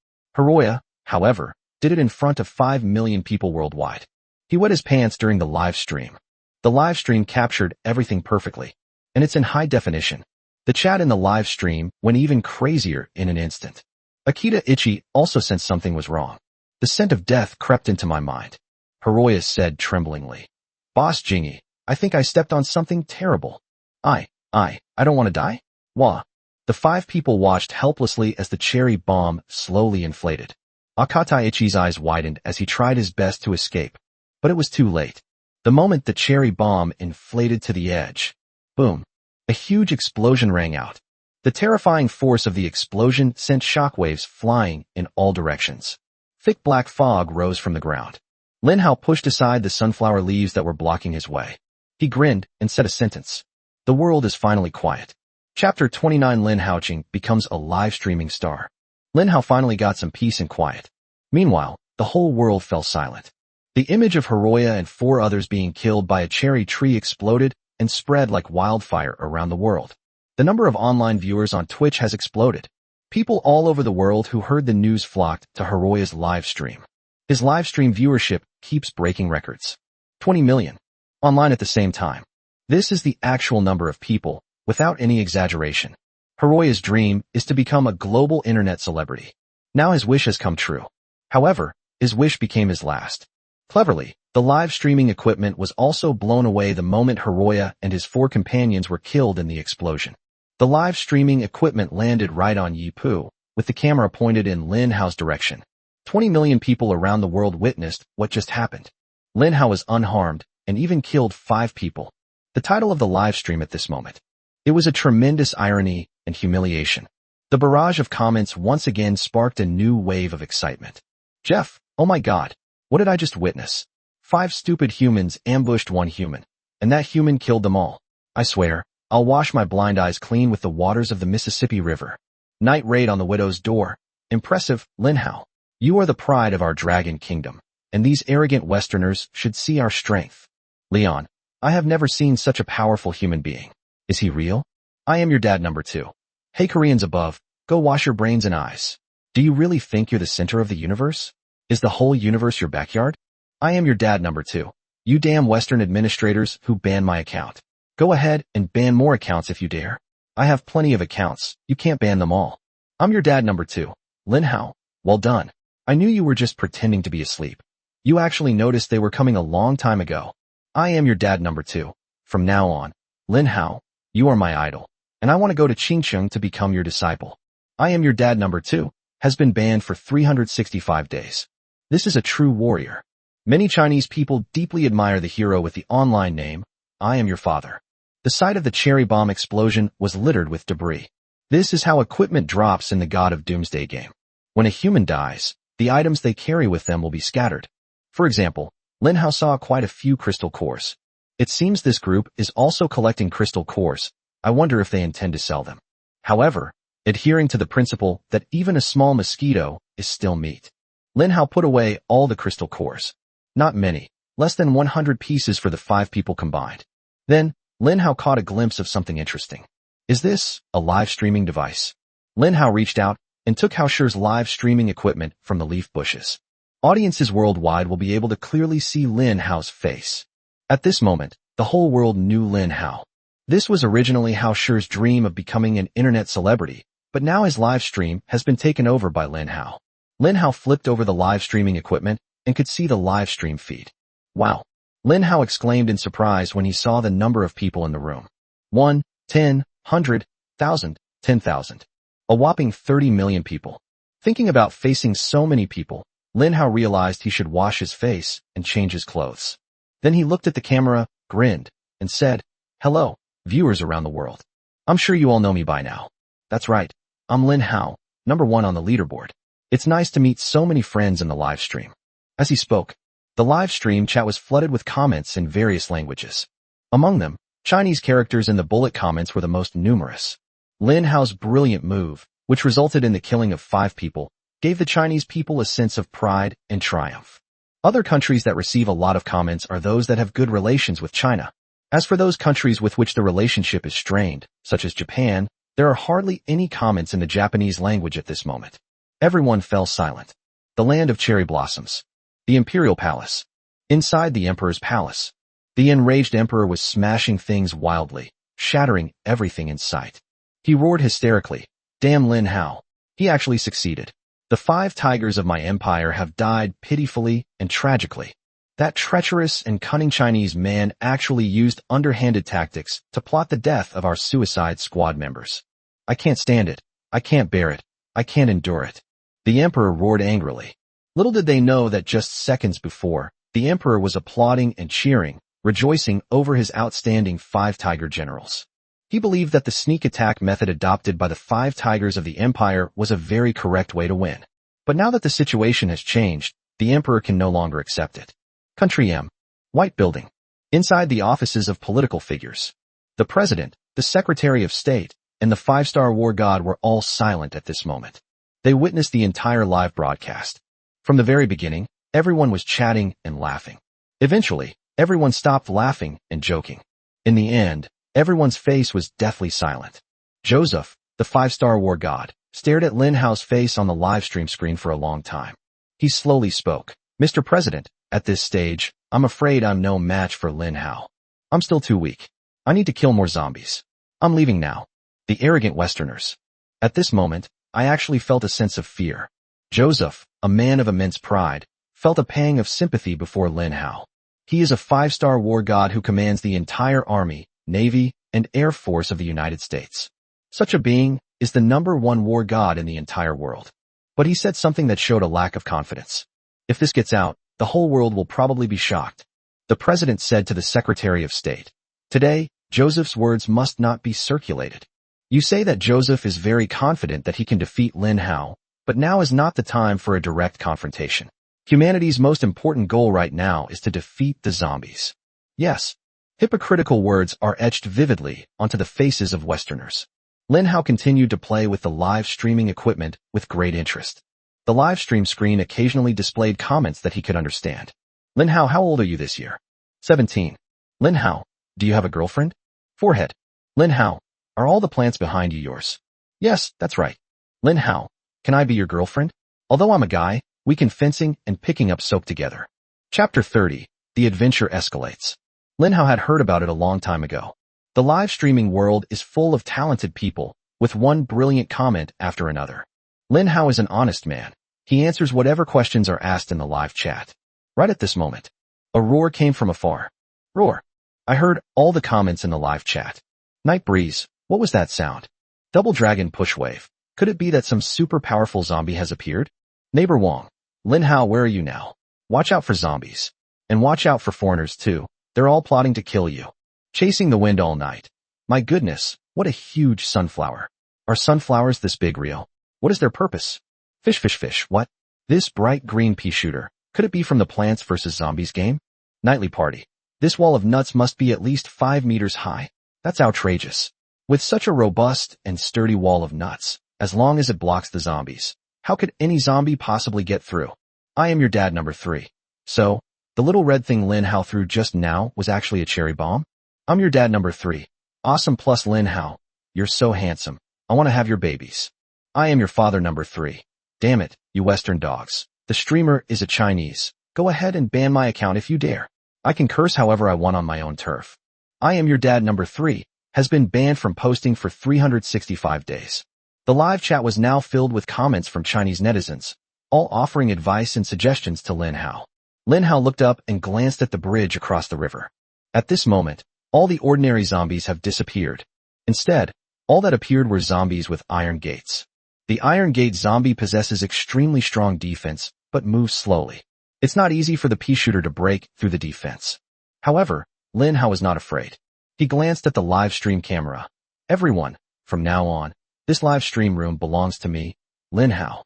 Hiroya, however, did it in front of 5 million people worldwide. He wet his pants during the live stream. The live stream captured everything perfectly, and it's in high definition. The chat in the live stream went even crazier in an instant. Akita Ichi also sensed something was wrong. The scent of death crept into my mind. Hiroya said tremblingly. Boss Jingy, I think I stepped on something terrible. I don't want to die? Wah. The 5 people watched helplessly as the cherry bomb slowly inflated. Akata Ichi's eyes widened as he tried his best to escape. But it was too late. The moment the cherry bomb inflated to the edge, boom, a huge explosion rang out. The terrifying force of the explosion sent shockwaves flying in all directions. Thick black fog rose from the ground. Lin Hao pushed aside the sunflower leaves that were blocking his way. He grinned and said a sentence. The world is finally quiet. Chapter 29 Lin Haoqing becomes a live streaming star. Lin Hao finally got some peace and quiet. Meanwhile, the whole world fell silent. The image of Hiroya and 4 others being killed by a cherry tree exploded and spread like wildfire around the world. The number of online viewers on Twitch has exploded. People all over the world who heard the news flocked to Hiroya's live stream. His live stream viewership keeps breaking records. 20 million. Online at the same time. This is the actual number of people, without any exaggeration. Hiroya's dream is to become a global internet celebrity. Now his wish has come true. However, his wish became his last. Cleverly, the live streaming equipment was also blown away the moment Hiroya and his 4 companions were killed in the explosion. The live streaming equipment landed right on Yi Pu, with the camera pointed in Lin Hao's direction. 20 million people around the world witnessed what just happened. Lin Hao was unharmed and even killed 5 people. The title of the live stream at this moment. It was a tremendous irony and humiliation. The barrage of comments once again sparked a new wave of excitement. Jeff, oh my god, what did I just witness? 5 stupid humans ambushed 1 human, and that human killed them all. I swear, I'll wash my blind eyes clean with the waters of the Mississippi River. Night raid on the widow's door. Impressive, Lin Hao. You are the pride of our dragon kingdom, and these arrogant Westerners should see our strength. Leon, I have never seen such a powerful human being. Is he real? I am your dad number 2. Hey Koreans above, go wash your brains and eyes. Do you really think you're the center of the universe? Is the whole universe your backyard? I am your dad number 2. You damn Western administrators who banned my account. Go ahead and ban more accounts if you dare. I have plenty of accounts. You can't ban them all. I'm your dad number 2. Lin Hao. Well done. I knew you were just pretending to be asleep. You actually noticed they were coming a long time ago. I am your dad number 2. From now on, Lin Hao, you are my idol, and I want to go to Qingcheng to become your disciple. I am your dad number 2 has been banned for 365 days. This is a true warrior. Many Chinese people deeply admire the hero with the online name, I am your father. The site of the cherry bomb explosion was littered with debris. This is how equipment drops in the God of Doomsday game. When a human dies, the items they carry with them will be scattered. For example, Lin Hao saw quite a few crystal cores. It seems this group is also collecting crystal cores. I wonder if they intend to sell them. However, adhering to the principle that even a small mosquito is still meat, Lin Hao put away all the crystal cores. Not many, less than 100 pieces for the 5 people combined. Then, Lin Hao caught a glimpse of something interesting. Is this a live streaming device? Lin Hao reached out and took Haoshir's live streaming equipment from the leaf bushes. Audiences worldwide will be able to clearly see Lin Hao's face. At this moment, the whole world knew Lin Hao. This was originally Haoshir's dream of becoming an internet celebrity, but now his live stream has been taken over by Lin Hao. Lin Hao flipped over the live streaming equipment and could see the live stream feed. Wow! Lin Hao exclaimed in surprise when he saw the number of people in the room. 1, 10, 100, 1,000, 10,000. A whopping 30 million people. Thinking about facing so many people, Lin Hao realized he should wash his face and change his clothes. Then he looked at the camera, grinned, and said, Hello, viewers around the world. I'm sure you all know me by now. That's right. I'm Lin Hao, number 1 on the leaderboard. It's nice to meet so many friends in the live stream. As he spoke, the live stream chat was flooded with comments in various languages. Among them, Chinese characters in the bullet comments were the most numerous. Lin Hao's brilliant move, which resulted in the killing of 5 people, gave the Chinese people a sense of pride and triumph. Other countries that receive a lot of comments are those that have good relations with China. As for those countries with which the relationship is strained, such as Japan, there are hardly any comments in the Japanese language at this moment. Everyone fell silent. The land of cherry blossoms. The imperial palace. Inside the emperor's palace, the enraged emperor was smashing things wildly, shattering everything in sight. He roared hysterically, Damn Lin Hao. He actually succeeded. The 5 tigers of my empire have died pitifully and tragically. That treacherous and cunning Chinese man actually used underhanded tactics to plot the death of our suicide squad members. I can't stand it. I can't bear it. I can't endure it. The emperor roared angrily. Little did they know that just seconds before, the emperor was applauding and cheering, rejoicing over his outstanding 5 tiger generals. He believed that the sneak attack method adopted by the 5 tigers of the empire was a very correct way to win. But now that the situation has changed, the emperor can no longer accept it. Country M. White Building. Inside the offices of political figures. The president, the secretary of state, and the 5-star war god were all silent at this moment. They witnessed the entire live broadcast. From the very beginning, everyone was chatting and laughing. Eventually, everyone stopped laughing and joking. In the end, everyone's face was deathly silent. Joseph, the 5-star war god, stared at Lin Hao's face on the live stream screen for a long time. He slowly spoke. Mr. President, at this stage, I'm afraid I'm no match for Lin Hao. I'm still too weak. I need to kill more zombies. I'm leaving now. The arrogant Westerners. At this moment, I actually felt a sense of fear. Joseph, a man of immense pride, felt a pang of sympathy before Lin Hao. He is a 5-star war god who commands the entire army, navy, and air force of the United States. Such a being is the number 1 war god in the entire world. But he said something that showed a lack of confidence. If this gets out, the whole world will probably be shocked. The president said to the Secretary of State, Today, Joseph's words must not be circulated. You say that Joseph is very confident that he can defeat Lin Hao, but now is not the time for a direct confrontation. Humanity's most important goal right now is to defeat the zombies. Yes, hypocritical words are etched vividly onto the faces of Westerners. Lin Hao continued to play with the live streaming equipment with great interest. The live stream screen occasionally displayed comments that he could understand. Lin Hao, how old are you this year? 17. Lin Hao, do you have a girlfriend? Forehead. Lin Hao, are all the plants behind you yours? Yes, that's right. Lin Hao, can I be your girlfriend? Although I'm a guy, we can fencing and picking up soap together. Chapter 30. the adventure escalates. Lin Hao had heard about it a long time ago. The live streaming world is full of talented people, with one brilliant comment after another. Lin Hao is an honest man. He answers whatever questions are asked in the live chat. Right at this moment, a roar came from afar. Roar. I heard all the comments in the live chat. Night Breeze, what was that sound? Double Dragon Pushwave. Could it be that some super powerful zombie has appeared? Neighbor Wong. Lin Hao, where are you now? Watch out for zombies. And watch out for foreigners too. They're all plotting to kill you. Chasing the wind all night. My goodness, what a huge sunflower. Are sunflowers this big real? What is their purpose? Fish, fish, fish, what? This bright green pea shooter. Could it be from the Plants vs. Zombies game? Nightly party. This wall of nuts must be at least 5 meters high. That's outrageous. With such a robust and sturdy wall of nuts, as long as it blocks the zombies, how could any zombie possibly get through? I am your dad number 3. So, the little red thing Lin Hao threw just now was actually a cherry bomb? I'm your dad number 3. Awesome plus Lin Hao. You're so handsome. I want to have your babies. I am your father number 3. Damn it, you Western dogs. The streamer is a Chinese. Go ahead and ban my account if you dare. I can curse however I want on my own turf. I am your dad number 3 has been banned from posting for 365 days. The live chat was now filled with comments from Chinese netizens, all offering advice and suggestions to Lin Hao. Lin Hao looked up and glanced at the bridge across the river. At this moment, all the ordinary zombies have disappeared. Instead, all that appeared were zombies with iron gates. The Iron Gate zombie possesses extremely strong defense, but moves slowly. It's not easy for the pea shooter to break through the defense. However, Lin Hao was not afraid. He glanced at the live stream camera. Everyone, from now on, this live stream room belongs to me, Lin Hao.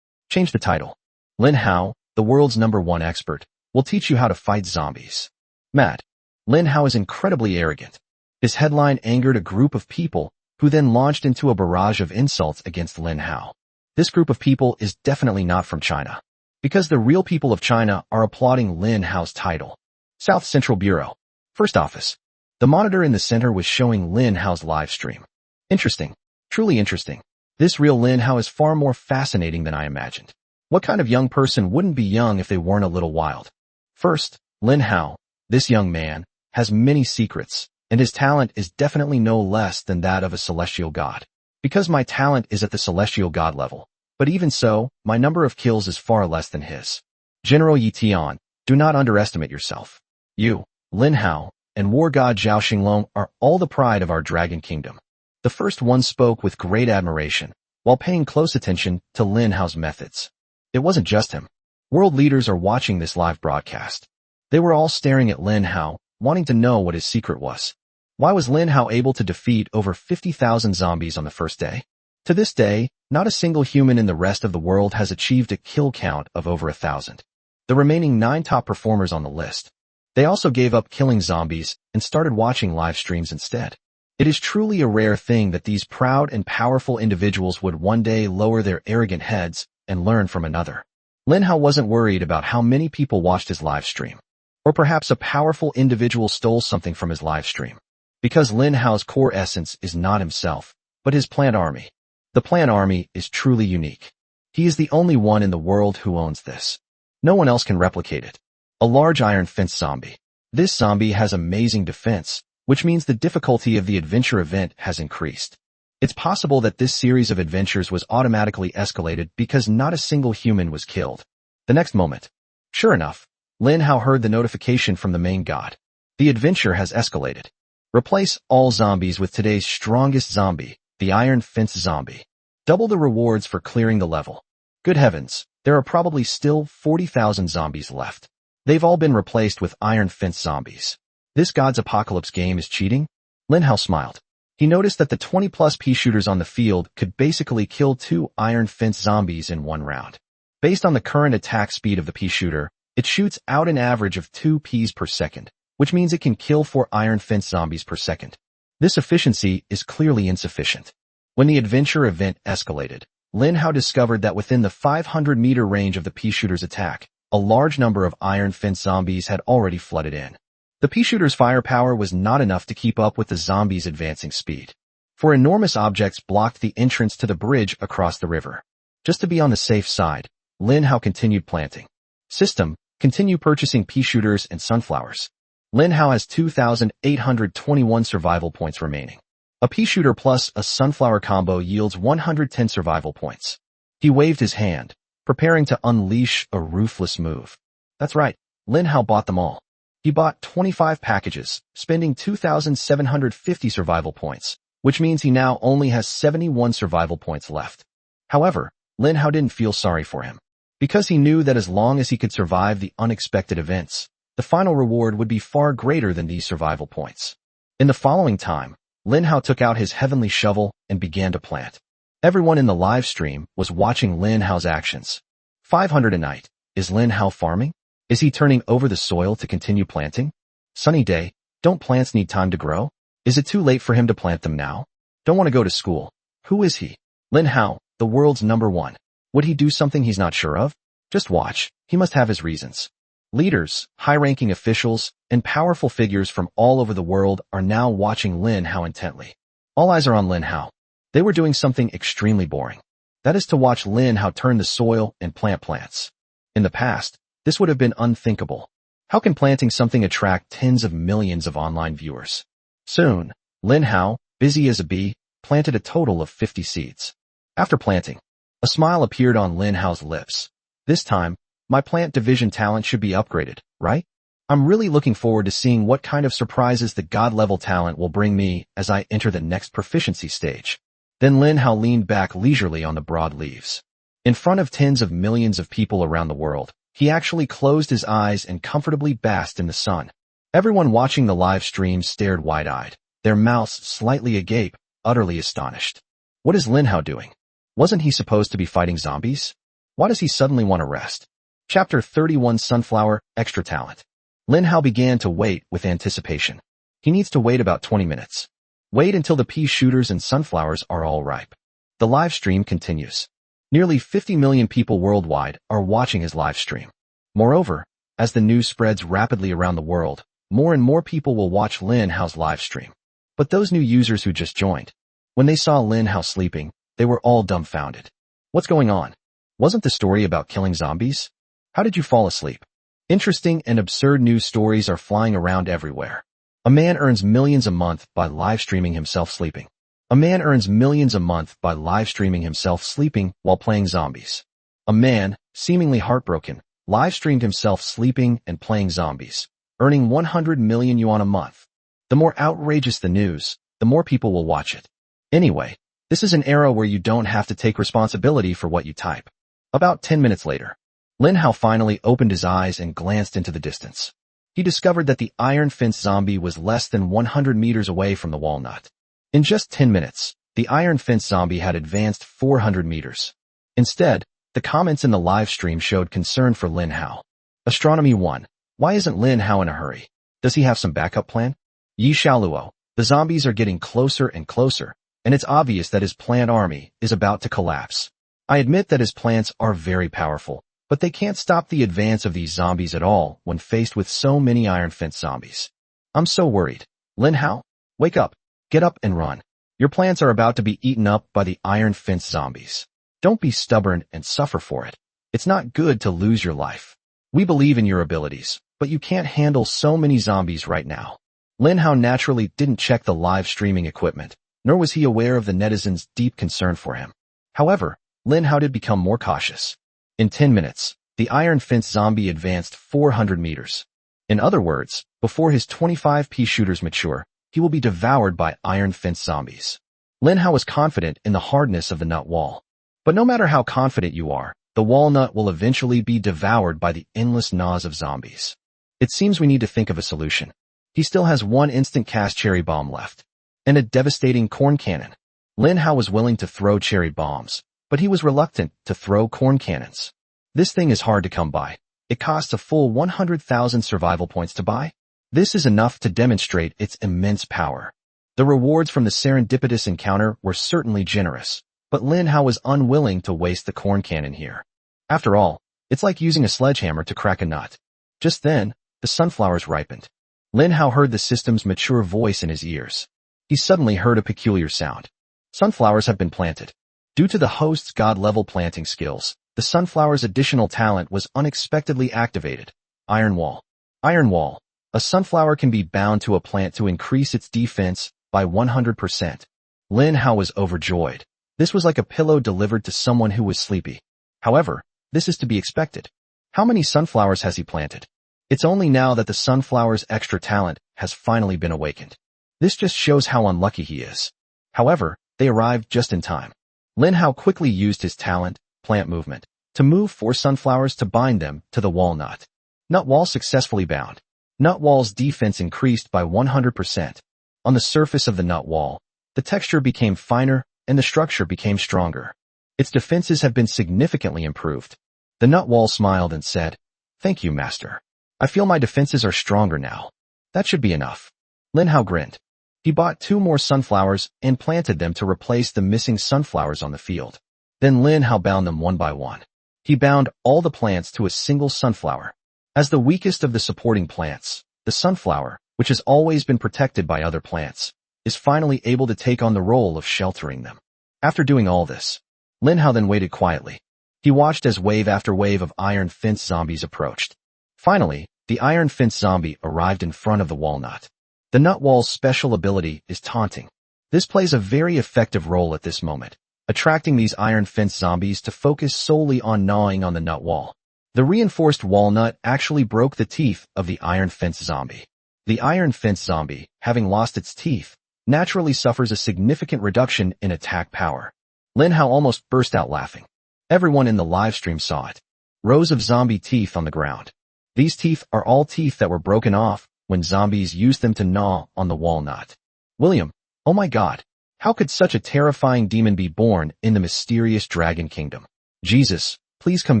Change the title. Lin Hao, the world's #1 expert, will teach you how to fight zombies. Mad. Lin Hao is incredibly arrogant. His headline angered a group of people who then launched into a barrage of insults against Lin Hao. This group of people is definitely not from China, because the real people of China are applauding Lin Hao's title. South Central Bureau. First office. The monitor in the center was showing Lin Hao's live stream. Interesting. Truly interesting. This real Lin Hao is far more fascinating than I imagined. What kind of young person wouldn't be young if they weren't a little wild? First, Lin Hao, this young man, has many secrets, and his talent is definitely no less than that of a celestial god. Because my talent is at the celestial god level, but even so, my number of kills is far less than his. General Yi Tian, do not underestimate yourself. You, Lin Hao, and war god Zhao Xinglong are all the pride of our dragon kingdom. The first one spoke with great admiration, while paying close attention to Lin Hao's methods. It wasn't just him. World leaders are watching this live broadcast. They were all staring at Lin Hao, wanting to know what his secret was. Why was Lin Hao able to defeat over 50,000 zombies on the first day? To this day, not a single human in the rest of the world has achieved a kill count of over 1,000. The remaining 9 top performers on the list. They also gave up killing zombies and started watching live streams instead. It is truly a rare thing that these proud and powerful individuals would one day lower their arrogant heads and learn from another. Lin Hao wasn't worried about how many people watched his live stream. Or perhaps a powerful individual stole something from his live stream. Because Lin Hao's core essence is not himself, but his plant army. The plant army is truly unique. He is the only one in the world who owns this. No one else can replicate it. A large iron fence zombie. This zombie has amazing defense, which means the difficulty of the adventure event has increased. It's possible that this series of adventures was automatically escalated because not a single human was killed. The next moment. Sure enough, Lin Hao heard the notification from the main god. The adventure has escalated. Replace all zombies with today's strongest zombie, the Iron Fence Zombie. Double the rewards for clearing the level. Good heavens, there are probably still 40,000 zombies left. They've all been replaced with Iron Fence zombies. This God's Apocalypse game is cheating? Lin Hao smiled. He noticed that the 20+ pea shooters on the field could basically kill 2 Iron Fence zombies in 1 round. Based on the current attack speed of the pea shooter, it shoots out an average of 2 peas per second, which means it can kill 4 Iron Fence zombies per second. This efficiency is clearly insufficient. When the adventure event escalated, Lin Hao discovered that within the 500-meter range of the pea shooter's attack, a large number of Iron Fence zombies had already flooded in. The pea shooter's firepower was not enough to keep up with the zombies' advancing speed. 4 enormous objects blocked the entrance to the bridge across the river. Just to be on the safe side, Lin Hao continued planting. System, Continue purchasing pea shooters and sunflowers. Lin Hao has 2,821 survival points remaining. A pea shooter plus a sunflower combo yields 110 survival points. He waved his hand, preparing to unleash a ruthless move. That's right, Lin Hao bought them all. He bought 25 packages, spending 2,750 survival points, which means he now only has 71 survival points left. However, Lin Hao didn't feel sorry for him, because he knew that as long as he could survive the unexpected events, the final reward would be far greater than these survival points. In the following time, Lin Hao took out his heavenly shovel and began to plant. Everyone in the live stream was watching Lin Hao's actions. 500 a night. Is Lin Hao farming? Is he turning over the soil to continue planting? Sunny day. Don't plants need time to grow? Is it too late for him to plant them now? Don't want to go to school. Who is he? Lin Hao, the world's #1. Would he do something he's not sure of? Just watch. He must have his reasons. Leaders, high-ranking officials, and powerful figures from all over the world are now watching Lin Hao intently. All eyes are on Lin Hao. They were doing something extremely boring. That is to watch Lin Hao turn the soil and plant plants. In the past, this would have been unthinkable. How can planting something attract tens of millions of online viewers? Soon, Lin Hao, busy as a bee, planted a total of 50 seeds. After planting, a smile appeared on Lin Hao's lips. This time, my plant division talent should be upgraded, right? I'm really looking forward to seeing what kind of surprises the God-level talent will bring me as I enter the next proficiency stage. Then Lin Hao leaned back leisurely on the broad leaves. In front of tens of millions of people around the world, he actually closed his eyes and comfortably basked in the sun. Everyone watching the live stream stared wide-eyed, their mouths slightly agape, utterly astonished. What is Lin Hao doing? Wasn't he supposed to be fighting zombies? Why does he suddenly want to rest? Chapter 31 Sunflower, Extra Talent. Lin Hao began to wait with anticipation. He needs to wait about 20 minutes. Wait until the pea shooters and sunflowers are all ripe. The live stream continues. Nearly 50 million people worldwide are watching his live stream. Moreover, as the news spreads rapidly around the world, more and more people will watch Lin Hao's live stream. But those new users who just joined, when they saw Lin Hao sleeping, they were all dumbfounded. What's going on? Wasn't the story about killing zombies? How did you fall asleep? Interesting and absurd news stories are flying around everywhere. A man earns millions a month by live streaming himself sleeping. A man earns millions a month by live streaming himself sleeping while playing zombies. A man, seemingly heartbroken, live streamed himself sleeping and playing zombies, earning 100 million yuan a month. The more outrageous the news, the more people will watch it. Anyway, this is an era where you don't have to take responsibility for what you type. About 10 minutes later, Lin Hao finally opened his eyes and glanced into the distance. He discovered that the iron fence zombie was less than 100 meters away from the walnut. In just 10 minutes, the iron fence zombie had advanced 400 meters. Instead, the comments in the live stream showed concern for Lin Hao. Astronomy 1. Why isn't Lin Hao in a hurry? Does he have some backup plan? Yi Xiaoluo. The zombies are getting closer and closer, and it's obvious that his plant army is about to collapse. I admit that his plants are very powerful, but they can't stop the advance of these zombies at all when faced with so many iron fence zombies. I'm so worried. Lin Hao, wake up. Get up and run. Your plants are about to be eaten up by the iron fence zombies. Don't be stubborn and suffer for it. It's not good to lose your life. We believe in your abilities, but you can't handle so many zombies right now. Lin Hao naturally didn't check the live streaming equipment, nor was he aware of the netizens' deep concern for him. However, Lin Hao did become more cautious. In 10 minutes, the iron fence zombie advanced 400 meters. In other words, before his 25 pea shooters mature, he will be devoured by iron fence zombies. Lin Hao was confident in the hardness of the nut wall. But no matter how confident you are, the walnut will eventually be devoured by the endless gnaws of zombies. It seems we need to think of a solution. He still has one instant cast cherry bomb left, and a devastating corn cannon. Lin Hao was willing to throw cherry bombs, but he was reluctant to throw corn cannons. This thing is hard to come by. It costs a full 100,000 survival points to buy. This is enough to demonstrate its immense power. The rewards from the serendipitous encounter were certainly generous, but Lin Hao was unwilling to waste the corn cannon here. After all, it's like using a sledgehammer to crack a nut. Just then, the sunflowers ripened. Lin Hao heard the system's mature voice in his ears. He suddenly heard a peculiar sound. Sunflowers have been planted. Due to the host's god-level planting skills, the sunflower's additional talent was unexpectedly activated. Iron Wall. Iron Wall. A sunflower can be bound to a plant to increase its defense by 100%. Lin Hao was overjoyed. This was like a pillow delivered to someone who was sleepy. However, this is to be expected. How many sunflowers has he planted? It's only now that the sunflower's extra talent has finally been awakened. This just shows how unlucky he is. However, they arrived just in time. Lin Hao quickly used his talent, plant movement, to move 4 sunflowers to bind them to the walnut. Nut wall successfully bound. Nut wall's defense increased by 100%. On the surface of the nut wall, the texture became finer and the structure became stronger. Its defenses have been significantly improved. The nut wall smiled and said, "Thank you, master. I feel my defenses are stronger now. That should be enough." Lin Hao grinned. He bought 2 more sunflowers and planted them to replace the missing sunflowers on the field. Then Lin Hao bound them one by one. He bound all the plants to a single sunflower. As the weakest of the supporting plants, the sunflower, which has always been protected by other plants, is finally able to take on the role of sheltering them. After doing all this, Lin Hao then waited quietly. He watched as wave after wave of iron fence zombies approached. Finally, the iron fence zombie arrived in front of the walnut. The nut wall's special ability is taunting. This plays a very effective role at this moment, attracting these iron fence zombies to focus solely on gnawing on the nut wall. The reinforced walnut actually broke the teeth of the iron fence zombie. The iron fence zombie, having lost its teeth, naturally suffers a significant reduction in attack power. Lin Hao almost burst out laughing. Everyone in the live stream saw it. Rows of zombie teeth on the ground. These teeth are all teeth that were broken off when zombies used them to gnaw on the walnut. William, oh my god, how could such a terrifying demon be born in the mysterious Dragon Kingdom? Jesus, please come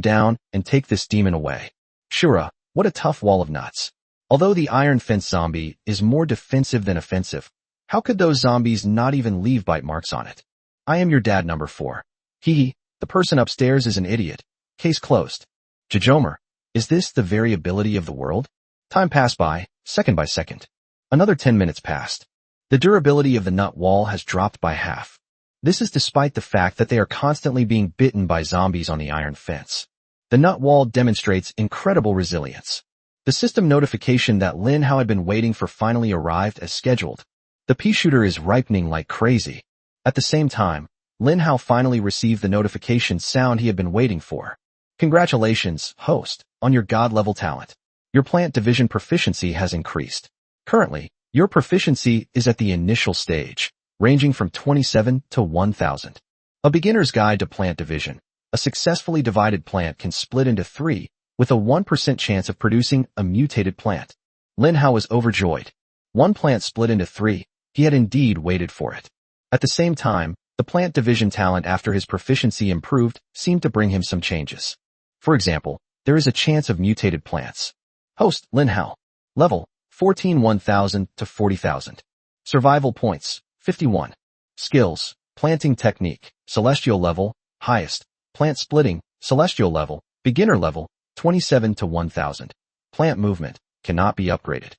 down and take this demon away. Shura, what a tough wall of nuts. Although the iron fence zombie is more defensive than offensive, how could those zombies not even leave bite marks on it? I am your dad number 4. Hee, the person upstairs is an idiot. Case closed. Jajomer, is this the variability of the world? Time passed by, second by second. Another 10 minutes passed. The durability of the nut wall has dropped by half. This is despite the fact that they are constantly being bitten by zombies on the iron fence. The nut wall demonstrates incredible resilience. The system notification that Lin Hao had been waiting for finally arrived as scheduled. The pea shooter is ripening like crazy. At the same time, Lin Hao finally received the notification sound he had been waiting for. Congratulations, host, on your god-level talent. Your plant division proficiency has increased. Currently, your proficiency is at the initial stage, ranging from 27 to 1000. A beginner's guide to plant division. A successfully divided plant can split into 3, with a 1% chance of producing a mutated plant. Lin Hao was overjoyed. 1 plant split into 3, he had indeed waited for it. At the same time, the plant division talent after his proficiency improved seemed to bring him some changes. For example, there is a chance of mutated plants. Host, Lin Hao. Level, 14 1000 to 40,000. Survival points, 51. Skills, planting technique, celestial level, highest. Plant splitting, celestial level, beginner level, 27 to 1000. Plant movement, cannot be upgraded.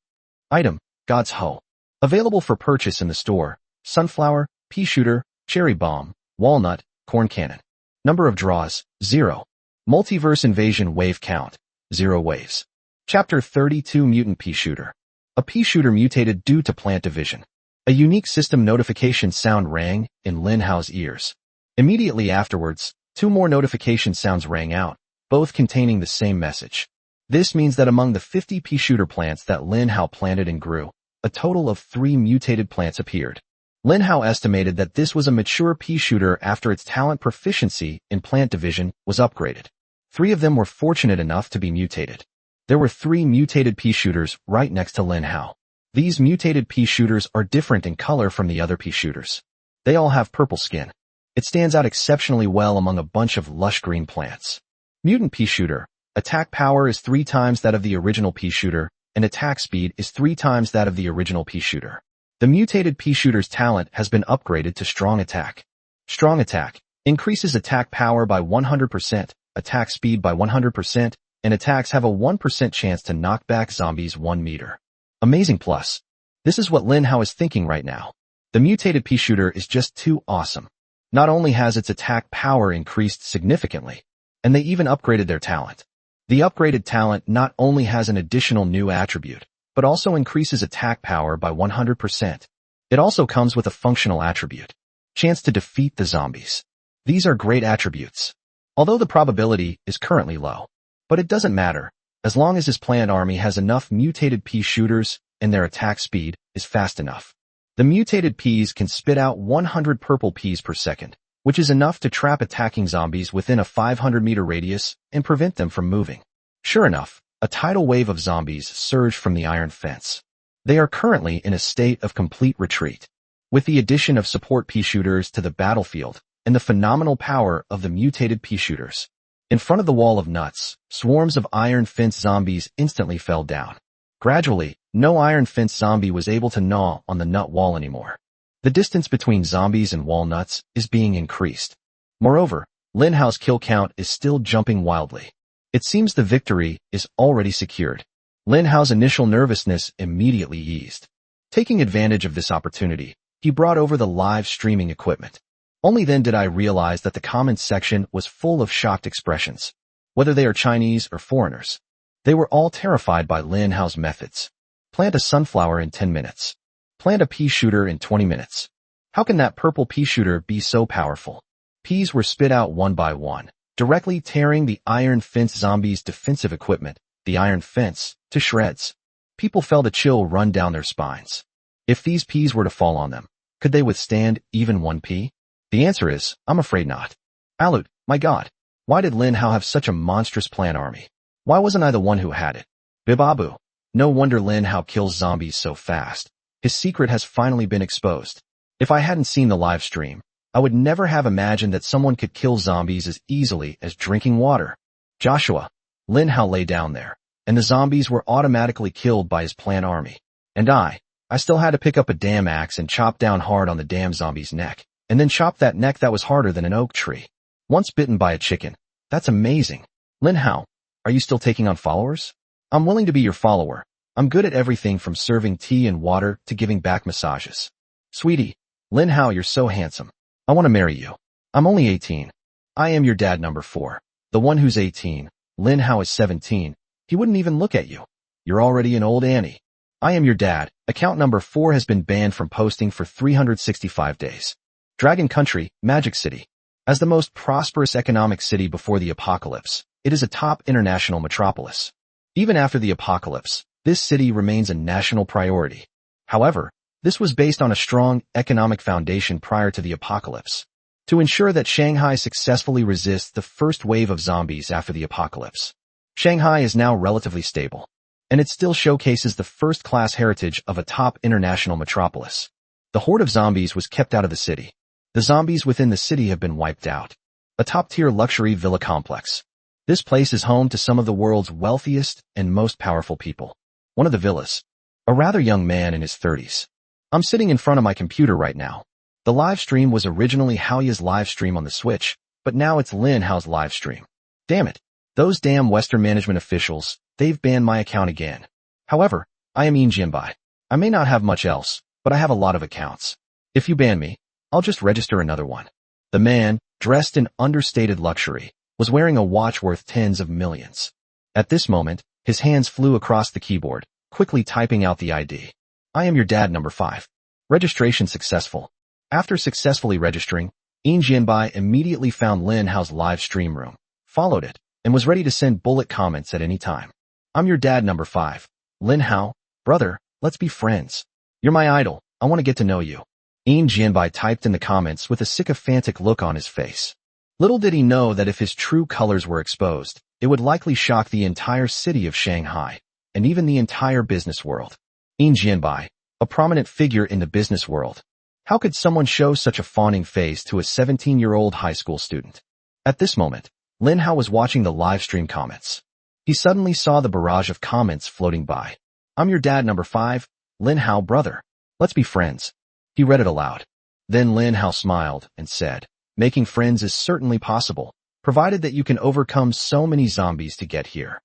Item, God's Hoe. Available for purchase in the store, sunflower, pea shooter, cherry bomb, walnut, corn cannon. Number of draws, 0. Multiverse invasion wave count, 0 waves. Chapter 32 Mutant Pea Shooter. A pea shooter mutated due to plant division. A unique system notification sound rang in Lin Hao's ears. Immediately afterwards, 2 more notification sounds rang out, both containing the same message. This means that among the 50 pea shooter plants that Lin Hao planted and grew, a total of 3 mutated plants appeared. Lin Hao estimated that this was a mature pea shooter after its talent proficiency in plant division was upgraded. 3 of them were fortunate enough to be mutated. There were 3 mutated pea shooters right next to Lin Hao. These mutated pea shooters are different in color from the other pea shooters. They all have purple skin. It stands out exceptionally well among a bunch of lush green plants. Mutant pea shooter. Attack power is 3 times that of the original pea shooter, and attack speed is 3 times that of the original pea shooter. The mutated pea shooter's talent has been upgraded to strong attack. Strong attack increases attack power by 100%, attack speed by 100%, and attacks have a 1% chance to knock back zombies 1 meter. Amazing plus. This is what Lin Hao is thinking right now. The mutated pea shooter is just too awesome. Not only has its attack power increased significantly, and they even upgraded their talent. The upgraded talent not only has an additional new attribute, but also increases attack power by 100%. It also comes with a functional attribute, chance to defeat the zombies. These are great attributes, although the probability is currently low. But it doesn't matter, as long as his planned army has enough mutated pea shooters and their attack speed is fast enough. The mutated peas can spit out 100 purple peas per second, which is enough to trap attacking zombies within a 500-meter radius and prevent them from moving. Sure enough, a tidal wave of zombies surged from the iron fence. They are currently in a state of complete retreat. With the addition of support pea shooters to the battlefield and the phenomenal power of the mutated pea shooters, in front of the wall of nuts, swarms of iron fence zombies instantly fell down. Gradually, no iron fence zombie was able to gnaw on the nut wall anymore. The distance between zombies and walnuts is being increased. Moreover, Lin Hao's kill count is still jumping wildly. It seems the victory is already secured. Lin Hao's initial nervousness immediately eased. Taking advantage of this opportunity, he brought over the live streaming equipment. Only then did I realize that the comments section was full of shocked expressions. Whether they are Chinese or foreigners, they were all terrified by Lin Hao's methods. Plant a sunflower in 10 minutes. Plant a pea shooter in 20 minutes. How can that purple pea shooter be so powerful? Peas were spit out one by one, directly tearing the iron fence zombies' defensive equipment, the iron fence, to shreds. People felt a chill run down their spines. If these peas were to fall on them, could they withstand even one pea? The answer is, I'm afraid not. Alut, my God, why did Lin Hao have such a monstrous plant army? Why wasn't I the one who had it? Bibabu. No wonder Lin Hao kills zombies so fast. His secret has finally been exposed. If I hadn't seen the live stream, I would never have imagined that someone could kill zombies as easily as drinking water. Joshua. Lin Hao lay down there, and the zombies were automatically killed by his plant army. And I still had to pick up a damn axe and chop down hard on the damn zombie's neck, and then chop that neck that was harder than an oak tree. Once bitten by a chicken. That's amazing. Lin Hao, are you still taking on followers? I'm willing to be your follower. I'm good at everything from serving tea and water to giving back massages. Sweetie, Lin Hao, you're so handsome. I want to marry you. I'm only 18. I am your dad number 4. The one who's 18. Lin Hao is 17. He wouldn't even look at you. You're already an old Annie. I am your dad. Account number 4 has been banned from posting for 365 days. Dragon Country, Magic City. As the most prosperous economic city before the apocalypse, it is a top international metropolis. Even after the apocalypse, this city remains a national priority. However, this was based on a strong economic foundation prior to the apocalypse. To ensure that Shanghai successfully resists the first wave of zombies after the apocalypse, Shanghai is now relatively stable, and it still showcases the first-class heritage of a top international metropolis. The horde of zombies was kept out of the city. The zombies within the city have been wiped out. A top-tier luxury villa complex. This place is home to some of the world's wealthiest and most powerful people. One of the villas, a rather young man in his 30s. I'm sitting in front of my computer right now. The live stream was originally Haoya's live stream on the Switch, but now it's Lin Hao's live stream. Damn it. Those damn Western management officials, they've banned my account again. However, I am Yin Jianbai. I may not have much else, but I have a lot of accounts. If you ban me, I'll just register another one. The man, dressed in understated luxury, was wearing a watch worth tens of millions. At this moment, his hands flew across the keyboard, quickly typing out the ID. I am your dad number 5. Registration successful. After successfully registering, Yin Jianbai immediately found Lin Hao's live stream room, followed it, and was ready to send bullet comments at any time. I'm your dad number 5. Lin Hao, brother, let's be friends. You're my idol. I want to get to know you. Yin Jianbai typed in the comments with a sycophantic look on his face. Little did he know that if his true colors were exposed, it would likely shock the entire city of Shanghai, and even the entire business world. Yin Jianbai, a prominent figure in the business world. How could someone show such a fawning face to a 17-year-old high school student? At this moment, Lin Hao was watching the live stream comments. He suddenly saw the barrage of comments floating by. I'm your dad number 5, Lin Hao, brother. Let's be friends. He read it aloud. Then Lin Hao smiled and said, making friends is certainly possible, provided that you can overcome so many zombies to get here.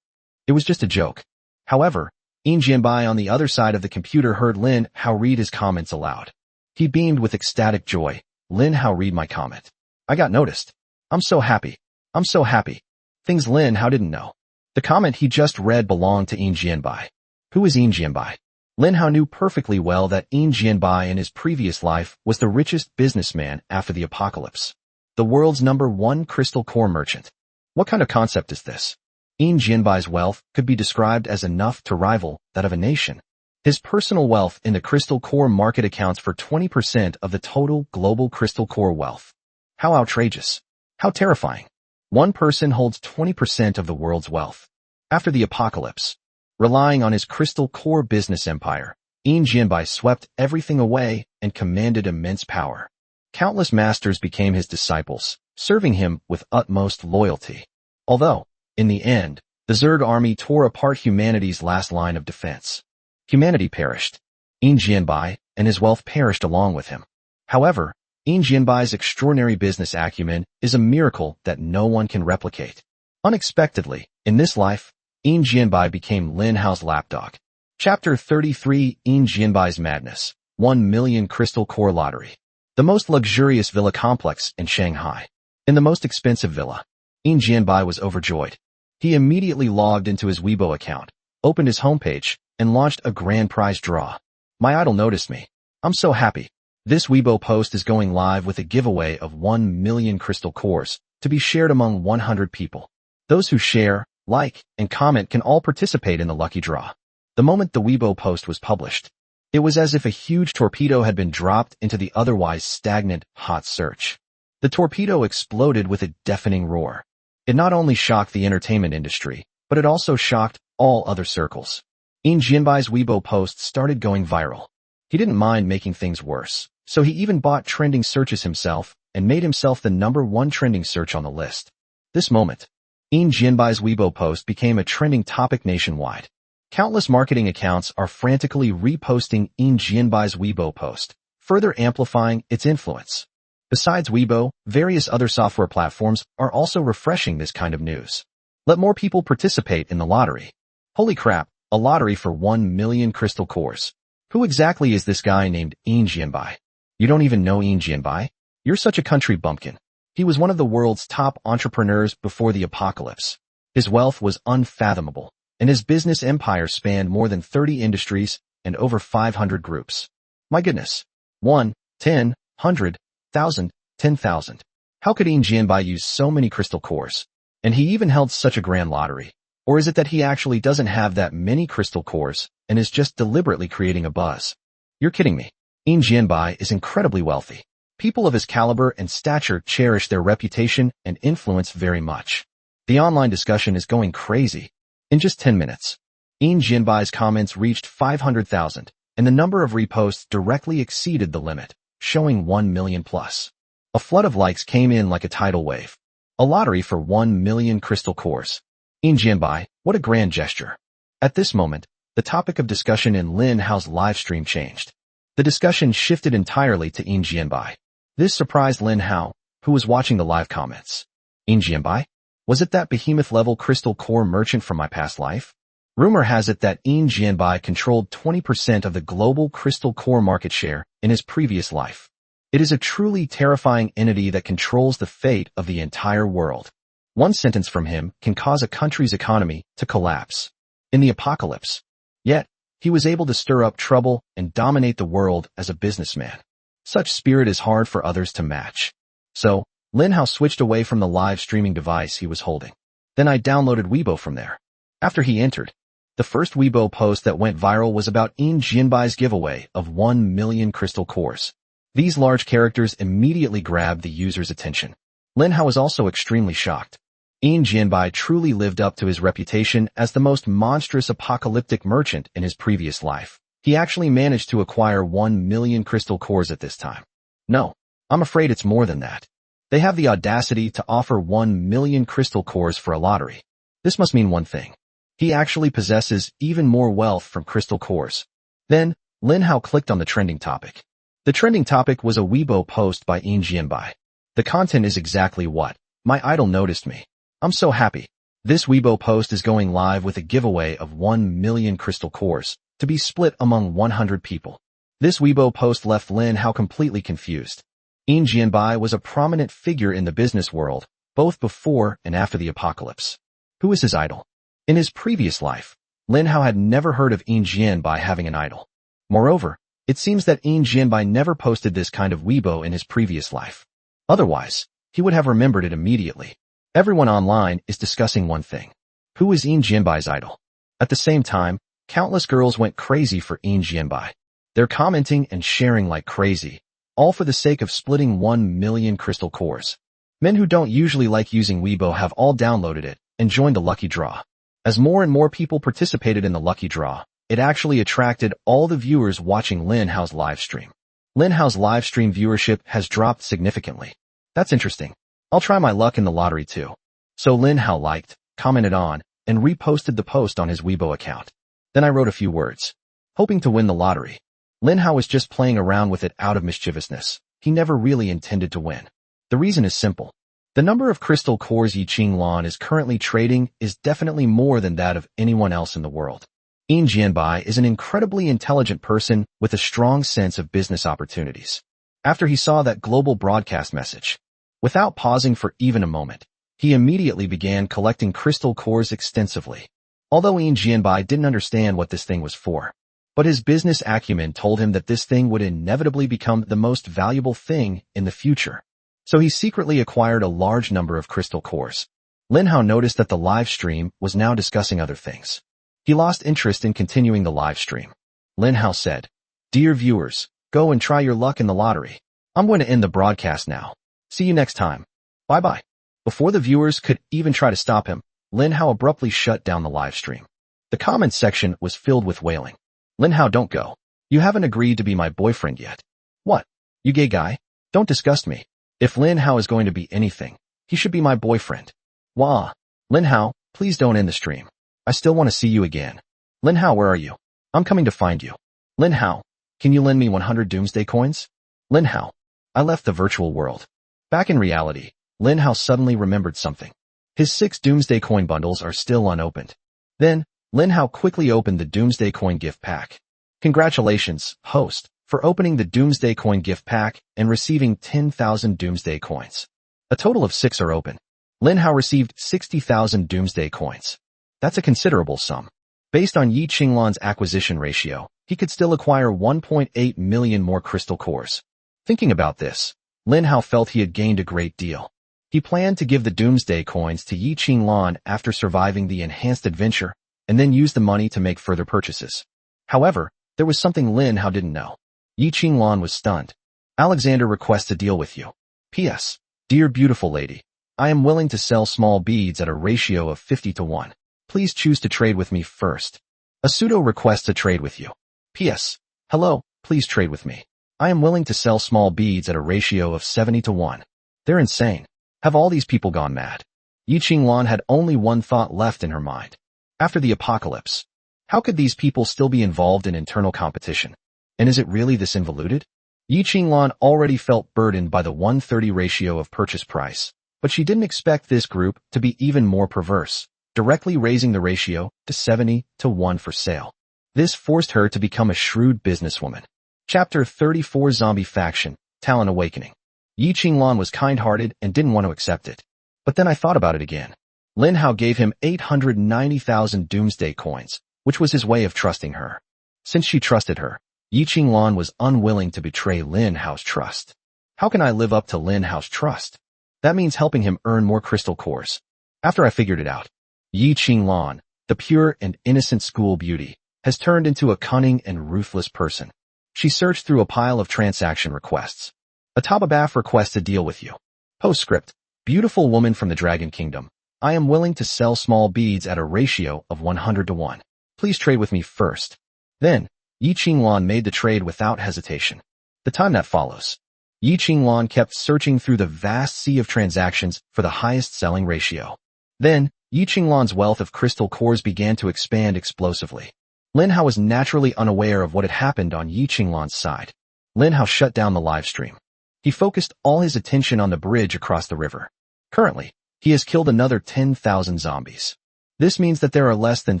It was just a joke. However, Yin Jianbai on the other side of the computer heard Lin Hao read his comments aloud. He beamed with ecstatic joy. Lin Hao, read my comment. I got noticed. I'm so happy. I'm so happy. Things Lin Hao didn't know. The comment he just read belonged to Yin Jianbai. Who is Yin Jianbai? Lin Hao knew perfectly well that Yin Jianbai in his previous life was the richest businessman after the apocalypse. The world's #1 crystal core merchant. What kind of concept is this? Yin Jianbai's wealth could be described as enough to rival that of a nation. His personal wealth in the crystal core market accounts for 20% of the total global crystal core wealth. How outrageous. How terrifying. One person holds 20% of the world's wealth. After the apocalypse, relying on his crystal core business empire, Yin Jianbai swept everything away and commanded immense power. Countless masters became his disciples, serving him with utmost loyalty. Although, in the end, the Zerg army tore apart humanity's last line of defense. Humanity perished. Yin Jianbai and his wealth perished along with him. However, Yin Jianbai's extraordinary business acumen is a miracle that no one can replicate. Unexpectedly, in this life, Yin Jianbai became Lin Hao's lapdog. Chapter 33 Yin Jianbai's Madness, 1 million Crystal Core Lottery. The most luxurious villa complex in Shanghai. In the most expensive villa, Yin Jianbai was overjoyed. He immediately logged into his Weibo account, opened his homepage, and launched a grand prize draw. My idol noticed me. I'm so happy. This Weibo post is going live with a giveaway of 1 million crystal cores to be shared among 100 people. Those who share, like, and comment can all participate in the lucky draw. The moment the Weibo post was published, it was as if a huge torpedo had been dropped into the otherwise stagnant, hot search. The torpedo exploded with a deafening roar. It not only shocked the entertainment industry, but it also shocked all other circles. Yin Jianbai's Weibo post started going viral. He didn't mind making things worse, so he even bought trending searches himself and made himself the #1 trending search on the list. This moment, Yin Jianbai's Weibo post became a trending topic nationwide. Countless marketing accounts are frantically reposting Yin Jianbai's Weibo post, further amplifying its influence. Besides Weibo, various other software platforms are also refreshing this kind of news. Let more people participate in the lottery. Holy crap, a lottery for 1 million crystal cores. Who exactly is this guy named Yin Jianbai? You don't even know Yin Jianbai? You're such a country bumpkin. He was one of the world's top entrepreneurs before the apocalypse. His wealth was unfathomable, and his business empire spanned more than 30 industries and over 500 groups. My goodness. 1, 10, 100, 1,000, 10,000. How could Yin Jianbai use so many crystal cores? And he even held such a grand lottery. Or is it that he actually doesn't have that many crystal cores and is just deliberately creating a buzz? You're kidding me. Yin Jianbai is incredibly wealthy. People of his caliber and stature cherish their reputation and influence very much. The online discussion is going crazy. In just 10 minutes, Yin Jianbai's comments reached 500,000, and the number of reposts directly exceeded the limit, showing 1 million plus. A flood of likes came in like a tidal wave. A lottery for 1 million crystal cores. Yin Jianbai, what a grand gesture. At this moment, the topic of discussion in Lin Hao's live stream changed. The discussion shifted entirely to Yin Jianbai. This surprised Lin Hao, who was watching the live comments. Yin Jianbai? Was it that behemoth-level crystal core merchant from my past life? Rumor has it that Yin Jianbai controlled 20% of the global crystal core market share in his previous life. It is a truly terrifying entity that controls the fate of the entire world. One sentence from him can cause a country's economy to collapse. In the apocalypse. Yet, he was able to stir up trouble and dominate the world as a businessman. Such spirit is hard for others to match. So, Lin Hao switched away from the live streaming device he was holding. Then I downloaded Weibo from there. After he entered, the first Weibo post that went viral was about Yin Jianbai's giveaway of 1 million crystal cores. These large characters immediately grabbed the user's attention. Lin Hao was also extremely shocked. Yin Jianbai truly lived up to his reputation as the most monstrous apocalyptic merchant in his previous life. He actually managed to acquire 1 million crystal cores at this time. No, I'm afraid it's more than that. They have the audacity to offer 1 million crystal cores for a lottery. This must mean one thing. He actually possesses even more wealth from crystal cores. Then, Lin Hao clicked on the trending topic. The trending topic was a Weibo post by Yin Jianbai. The content is exactly what my idol noticed me. I'm so happy. This Weibo post is going live with a giveaway of 1 million crystal cores to be split among 100 people. This Weibo post left Lin Hao completely confused. Yin Jianbai was a prominent figure in the business world, both before and after the apocalypse. Who is his idol? In his previous life, Lin Hao had never heard of Yin Jianbai having an idol. Moreover, it seems that Yin Jianbai never posted this kind of Weibo in his previous life. Otherwise, he would have remembered it immediately. Everyone online is discussing one thing. Who is Yin Jianbai's idol? At the same time, countless girls went crazy for Yin Jianbai. They're commenting and sharing like crazy, all for the sake of splitting 1 million crystal cores. Men who don't usually like using Weibo have all downloaded it and joined the lucky draw. As more and more people participated in the lucky draw, it actually attracted all the viewers watching Lin Hao's live stream. Lin Hao's live stream viewership has dropped significantly. That's interesting. I'll try my luck in the lottery too. So Lin Hao liked, commented on, and reposted the post on his Weibo account. Then I wrote a few words, hoping to win the lottery. Lin Hao was just playing around with it out of mischievousness. He never really intended to win. The reason is simple. The number of crystal cores Yi Qinglan is currently trading is definitely more than that of anyone else in the world. Yin Jianbai is an incredibly intelligent person with a strong sense of business opportunities. After he saw that global broadcast message, without pausing for even a moment, he immediately began collecting crystal cores extensively. Although Yin Jianbai didn't understand what this thing was for, but his business acumen told him that this thing would inevitably become the most valuable thing in the future. So he secretly acquired a large number of crystal cores. Lin Hao noticed that the live stream was now discussing other things. He lost interest in continuing the live stream. Lin Hao said, "Dear viewers, go and try your luck in the lottery. I'm going to end the broadcast now. See you next time. Bye-bye." Before the viewers could even try to stop him, Lin Hao abruptly shut down the live stream. The comments section was filled with wailing. "Lin Hao, don't go. You haven't agreed to be my boyfriend yet." "What? You gay guy? Don't disgust me. If Lin Hao is going to be anything, he should be my boyfriend." "Wah. Lin Hao, please don't end the stream. I still want to see you again. Lin Hao, where are you? I'm coming to find you. Lin Hao, can you lend me 100 Doomsday coins?" "Lin Hao." I left the virtual world. Back in reality, Lin Hao suddenly remembered something. His 6 Doomsday coin bundles are still unopened. Then, Lin Hao quickly opened the Doomsday Coin gift pack. "Congratulations, host, for opening the Doomsday Coin gift pack and receiving 10,000 Doomsday coins. A total of 6 are open." Lin Hao received 60,000 Doomsday coins. That's a considerable sum. Based on Yi Qinglan's acquisition ratio, he could still acquire 1.8 million more crystal cores. Thinking about this, Lin Hao felt he had gained a great deal. He planned to give the Doomsday coins to Yi Qinglan after surviving the enhanced adventure, and then use the money to make further purchases. However, there was something Lin Hao didn't know. Yi Qinglan was stunned. "Alexander requests a deal with you. P.S. Dear beautiful lady, I am willing to sell small beads at a ratio of 50 to 1. Please choose to trade with me first. Asuto requests to trade with you. P.S. Hello, please trade with me. I am willing to sell small beads at a ratio of 70 to 1. They're insane. Have all these people gone mad?" Yi Qinglan had only one thought left in her mind. After the apocalypse, how could these people still be involved in internal competition? And is it really this involuted? Yi Qinglan already felt burdened by the 130 ratio of purchase price, but she didn't expect this group to be even more perverse, directly raising the ratio to 70 to 1 for sale. This forced her to become a shrewd businesswoman. Chapter 34 Zombie Faction, Talon Awakening. Yi Qinglan was kind-hearted and didn't want to accept it. But then I thought about it again. Lin Hao gave him 890,000 Doomsday coins, which was his way of trusting her. Since she trusted her, Yi Qinglan was unwilling to betray Lin Hao's trust. How can I live up to Lin Hao's trust? That means helping him earn more crystal cores. After I figured it out, Yi Qinglan, the pure and innocent school beauty, has turned into a cunning and ruthless person. She searched through a pile of transaction requests. "Atababaf requests a deal with you. Postscript, beautiful woman from the Dragon Kingdom. I am willing to sell small beads at a ratio of 100 to 1. Please trade with me first." Then, Yi Qinglan made the trade without hesitation. The time that follows, Yi Qinglan kept searching through the vast sea of transactions for the highest selling ratio. Then, Yi Qinglan's wealth of crystal cores began to expand explosively. Lin Hao was naturally unaware of what had happened on Yi Qinglan's side. Lin Hao shut down the live stream. He focused all his attention on the bridge across the river. Currently, he has killed another 10,000 zombies. This means that there are less than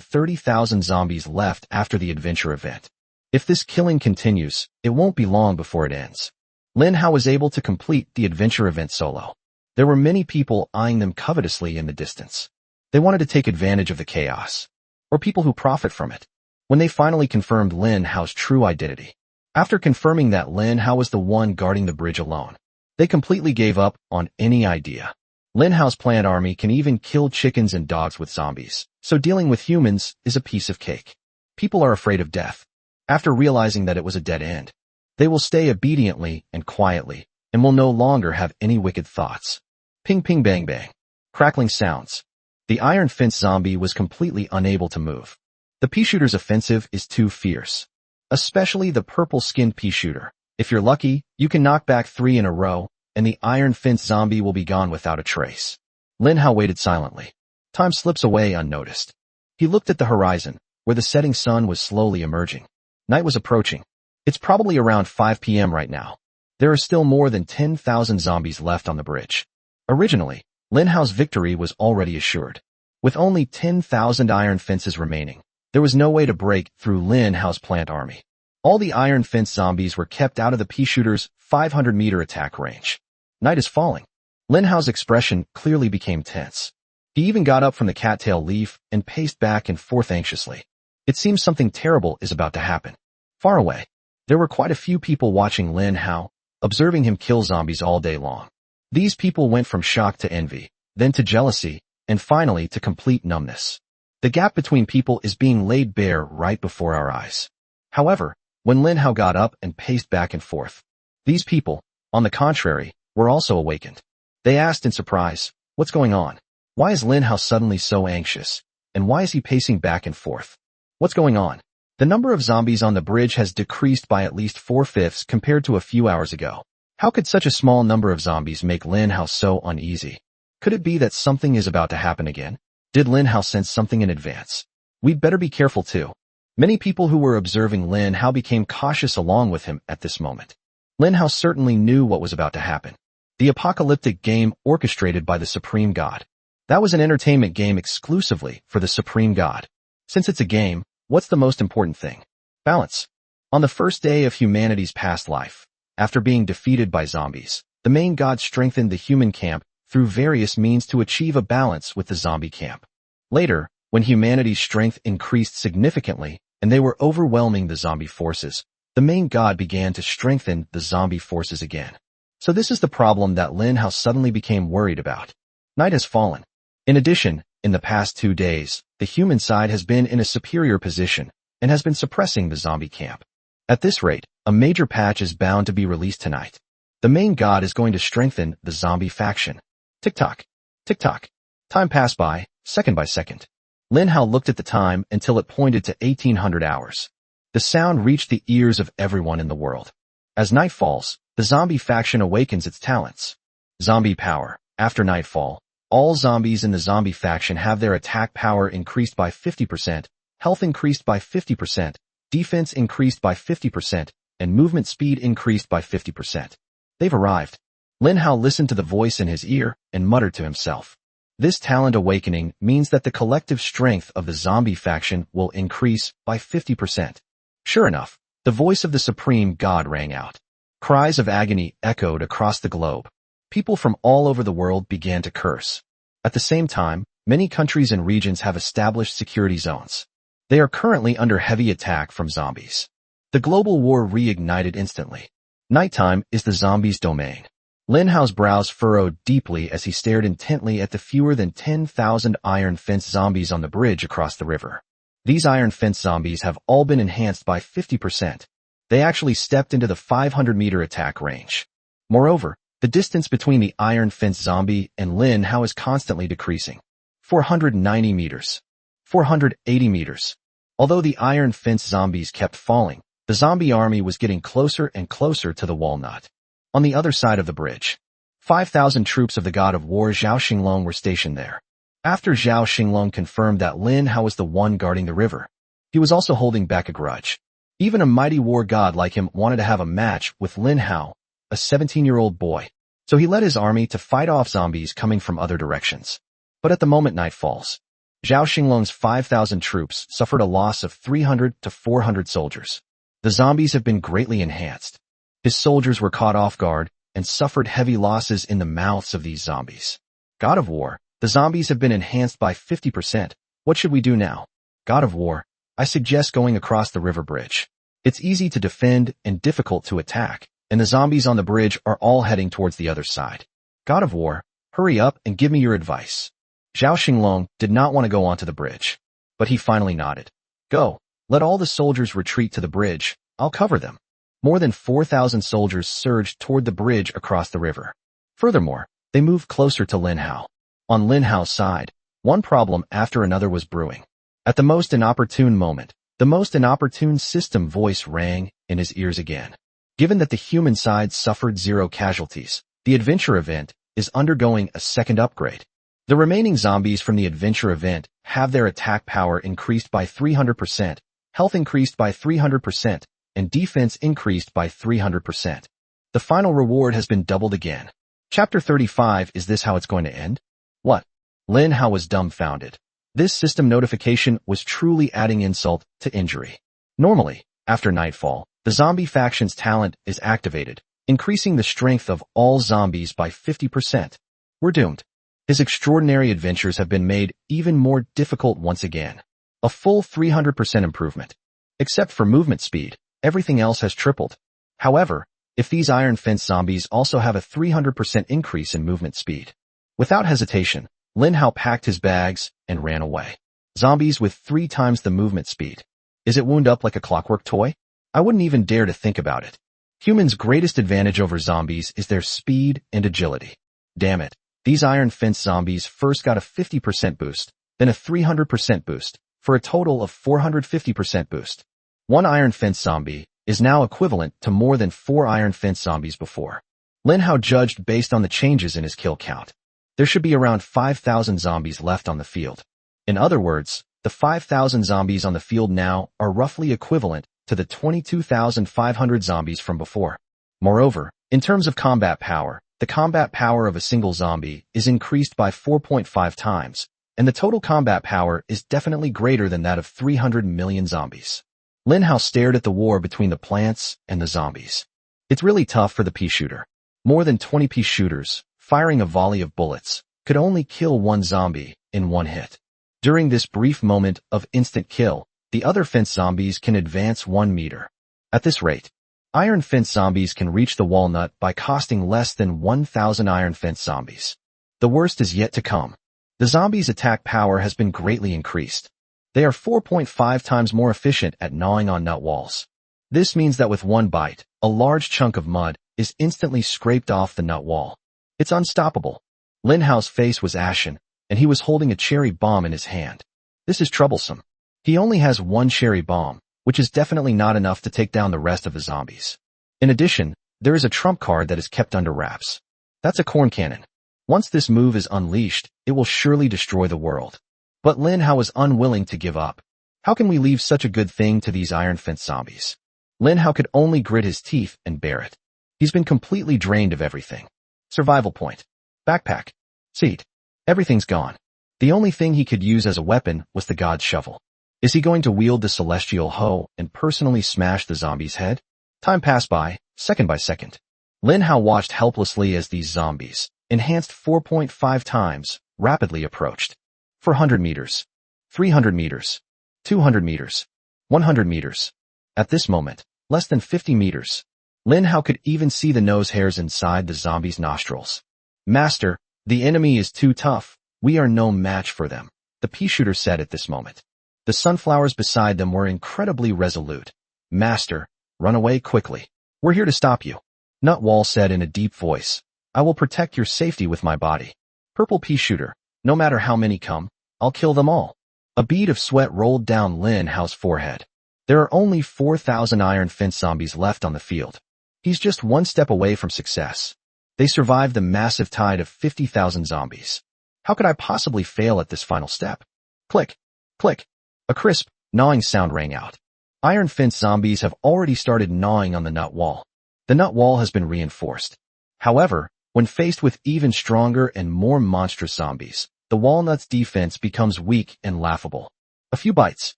30,000 zombies left after the adventure event. If this killing continues, it won't be long before it ends. Lin Hao was able to complete the adventure event solo. There were many people eyeing them covetously in the distance. They wanted to take advantage of the chaos, or people who profit from it. When they finally confirmed Lin Hao's true identity, after confirming that Lin Hao was the one guarding the bridge alone, they completely gave up on any idea. Lin Hao's plant army can even kill chickens and dogs with zombies, so dealing with humans is a piece of cake. People are afraid of death. After realizing that it was a dead end, they will stay obediently and quietly, and will no longer have any wicked thoughts. Ping ping bang bang. Crackling sounds. The iron fence zombie was completely unable to move. The pea shooter's offensive is too fierce. Especially the purple-skinned pea shooter. If you're lucky, you can knock back 3 in a row, and the iron fence zombie will be gone without a trace. Lin Hao waited silently. Time slips away unnoticed. He looked at the horizon, where the setting sun was slowly emerging. Night was approaching. It's probably around 5 p.m. right now. There are still more than 10,000 zombies left on the bridge. Originally, Lin Hao's victory was already assured. With only 10,000 iron fences remaining, there was no way to break through Lin Hao's plant army. All the iron fence zombies were kept out of the pea shooter's 500-meter attack range. Night is falling. Lin Hao's expression clearly became tense. He even got up from the cattail leaf and paced back and forth anxiously. It seems something terrible is about to happen. Far away, there were quite a few people watching Lin Hao, observing him kill zombies all day long. These people went from shock to envy, then to jealousy, and finally to complete numbness. The gap between people is being laid bare right before our eyes. However, when Lin Hao got up and paced back and forth, these people, on the contrary, were also awakened. They asked in surprise, "What's going on? Why is Lin Hao suddenly so anxious? And why is he pacing back and forth? What's going on?" The number of zombies on the bridge has decreased by at least 4/5 compared to a few hours ago. How could such a small number of zombies make Lin Hao so uneasy? Could it be that something is about to happen again? Did Lin Hao sense something in advance? We'd better be careful too. Many people who were observing Lin Hao became cautious along with him at this moment. Lin Hao certainly knew what was about to happen. The apocalyptic game orchestrated by the Supreme God. That was an entertainment game exclusively for the Supreme God. Since it's a game, what's the most important thing? Balance. On the first day of humanity's past life, after being defeated by zombies, the main god strengthened the human camp through various means to achieve a balance with the zombie camp. Later, when humanity's strength increased significantly and they were overwhelming the zombie forces, the main god began to strengthen the zombie forces again. So this is the problem that Lin Hao suddenly became worried about. Night has fallen. In addition, in the past 2 days, the human side has been in a superior position and has been suppressing the zombie camp. At this rate, a major patch is bound to be released tonight. The main god is going to strengthen the zombie faction. Tick-tock. Tick-tock. Time passed by, second by second. Lin Hao looked at the time until it pointed to 1800 hours. The sound reached the ears of everyone in the world. As night falls, the zombie faction awakens its talents. Zombie power. After nightfall, all zombies in the zombie faction have their attack power increased by 50%, health increased by 50%, defense increased by 50%, and movement speed increased by 50%. They've arrived. Lin Hao listened to the voice in his ear and muttered to himself. This talent awakening means that the collective strength of the zombie faction will increase by 50%. Sure enough, the voice of the Supreme God rang out. Cries of agony echoed across the globe. People from all over the world began to curse. At the same time, many countries and regions have established security zones. They are currently under heavy attack from zombies. The global war reignited instantly. Nighttime is the zombies' domain. Lin Hao's brows furrowed deeply as he stared intently at the fewer than 10,000 iron fence zombies on the bridge across the river. These iron fence zombies have all been enhanced by 50%. They actually stepped into the 500-meter attack range. Moreover, the distance between the iron fence zombie and Lin Hao is constantly decreasing. 490 meters. 480 meters. Although the iron fence zombies kept falling, the zombie army was getting closer and closer to the walnut. On the other side of the bridge, 5,000 troops of the god of war Zhao Xinglong were stationed there. After Zhao Xinglong confirmed that Lin Hao was the one guarding the river, he was also holding back a grudge. Even a mighty war god like him wanted to have a match with Lin Hao, a 17-year-old boy. So he led his army to fight off zombies coming from other directions. But at the moment night falls, Zhao Xinglong's 5,000 troops suffered a loss of 300 to 400 soldiers. The zombies have been greatly enhanced. His soldiers were caught off guard and suffered heavy losses in the mouths of these zombies. God of War, The zombies have been enhanced by 50%. What should we do now? God of War, I suggest going across the river bridge. It's easy to defend and difficult to attack, and the zombies on the bridge are all heading towards the other side. God of War, hurry up and give me your advice. Zhao Xinglong did not want to go onto the bridge, but he finally nodded. Go, let all the soldiers retreat to the bridge, I'll cover them. More than 4,000 soldiers surged toward the bridge across the river. Furthermore, they moved closer to Lin Hao. On Lin Hao's side, one problem after another was brewing. At the most inopportune moment, the most inopportune system voice rang in his ears again. Given that the human side suffered 0 casualties, the adventure event is undergoing a second upgrade. The remaining zombies from the adventure event have their attack power increased by 300%, health increased by 300%, and defense increased by 300%. The final reward has been doubled again. Chapter 35. Is this how it's going to end? What? Lin Hao was dumbfounded. This system notification was truly adding insult to injury. Normally, after nightfall, the zombie faction's talent is activated, increasing the strength of all zombies by 50%. We're doomed. His extraordinary adventures have been made even more difficult once again. A full 300% improvement. Except for movement speed, everything else has tripled. However, if these Iron Fence zombies also have a 300% increase in movement speed. Without hesitation, Lin Hao packed his bags and ran away. Zombies with 3 times the movement speed. Is it wound up like a clockwork toy? I wouldn't even dare to think about it. Humans' greatest advantage over zombies is their speed and agility. Damn it, these Iron Fence zombies first got a 50% boost, then a 300% boost, for a total of 450% boost. One Iron Fence zombie is now equivalent to more than 4 Iron Fence zombies before. Lin Hao judged based on the changes in his kill count. There should be around 5,000 zombies left on the field. In other words, the 5,000 zombies on the field now are roughly equivalent to the 22,500 zombies from before. Moreover, in terms of combat power, the combat power of a single zombie is increased by 4.5 times, and the total combat power is definitely greater than that of 300 million zombies. Lin Hao stared at the war between the plants and the zombies. It's really tough for the pea shooter. More than 20 pea shooters, firing a volley of bullets, could only kill one zombie in one hit. During this brief moment of instant kill, the other fence zombies can advance 1 meter. At this rate, Iron Fence zombies can reach the walnut by costing less than 1,000 Iron Fence zombies. The worst is yet to come. The zombies' attack power has been greatly increased. They are 4.5 times more efficient at gnawing on nut walls. This means that with one bite, a large chunk of mud is instantly scraped off the nut wall. It's unstoppable. Lin Hao's face was ashen, and he was holding a cherry bomb in his hand. This is troublesome. He only has one cherry bomb, which is definitely not enough to take down the rest of the zombies. In addition, there is a trump card that is kept under wraps. That's a corn cannon. Once this move is unleashed, it will surely destroy the world. But Lin Hao is unwilling to give up. How can we leave such a good thing to these Iron Fence zombies? Lin Hao could only grit his teeth and bear it. He's been completely drained of everything. Survival point. Backpack. Seat. Everything's gone. The only thing he could use as a weapon was the god's shovel. Is he going to wield the celestial hoe and personally smash the zombie's head? Time passed by, second by second. Lin Hao watched helplessly as these zombies, enhanced 4.5 times, rapidly approached. 400 meters. 300 meters. 200 meters. 100 meters. At this moment, less than 50 meters. Lin Hao could even see the nose hairs inside the zombie's nostrils. Master, the enemy is too tough. We are no match for them, the pea shooter said at this moment. The sunflowers beside them were incredibly resolute. Master, run away quickly. We're here to stop you. Nutwall said in a deep voice. I will protect your safety with my body. Purple pea shooter, no matter how many come, I'll kill them all. A bead of sweat rolled down Lin Hao's forehead. There are only 4,000 Iron Fence zombies left on the field. He's just one step away from success. They survived the massive tide of 50,000 zombies. How could I possibly fail at this final step? Click, click. A crisp, gnawing sound rang out. Iron Fence zombies have already started gnawing on the nut wall. The nut wall has been reinforced. However, when faced with even stronger and more monstrous zombies, the walnut's defense becomes weak and laughable. A few bites.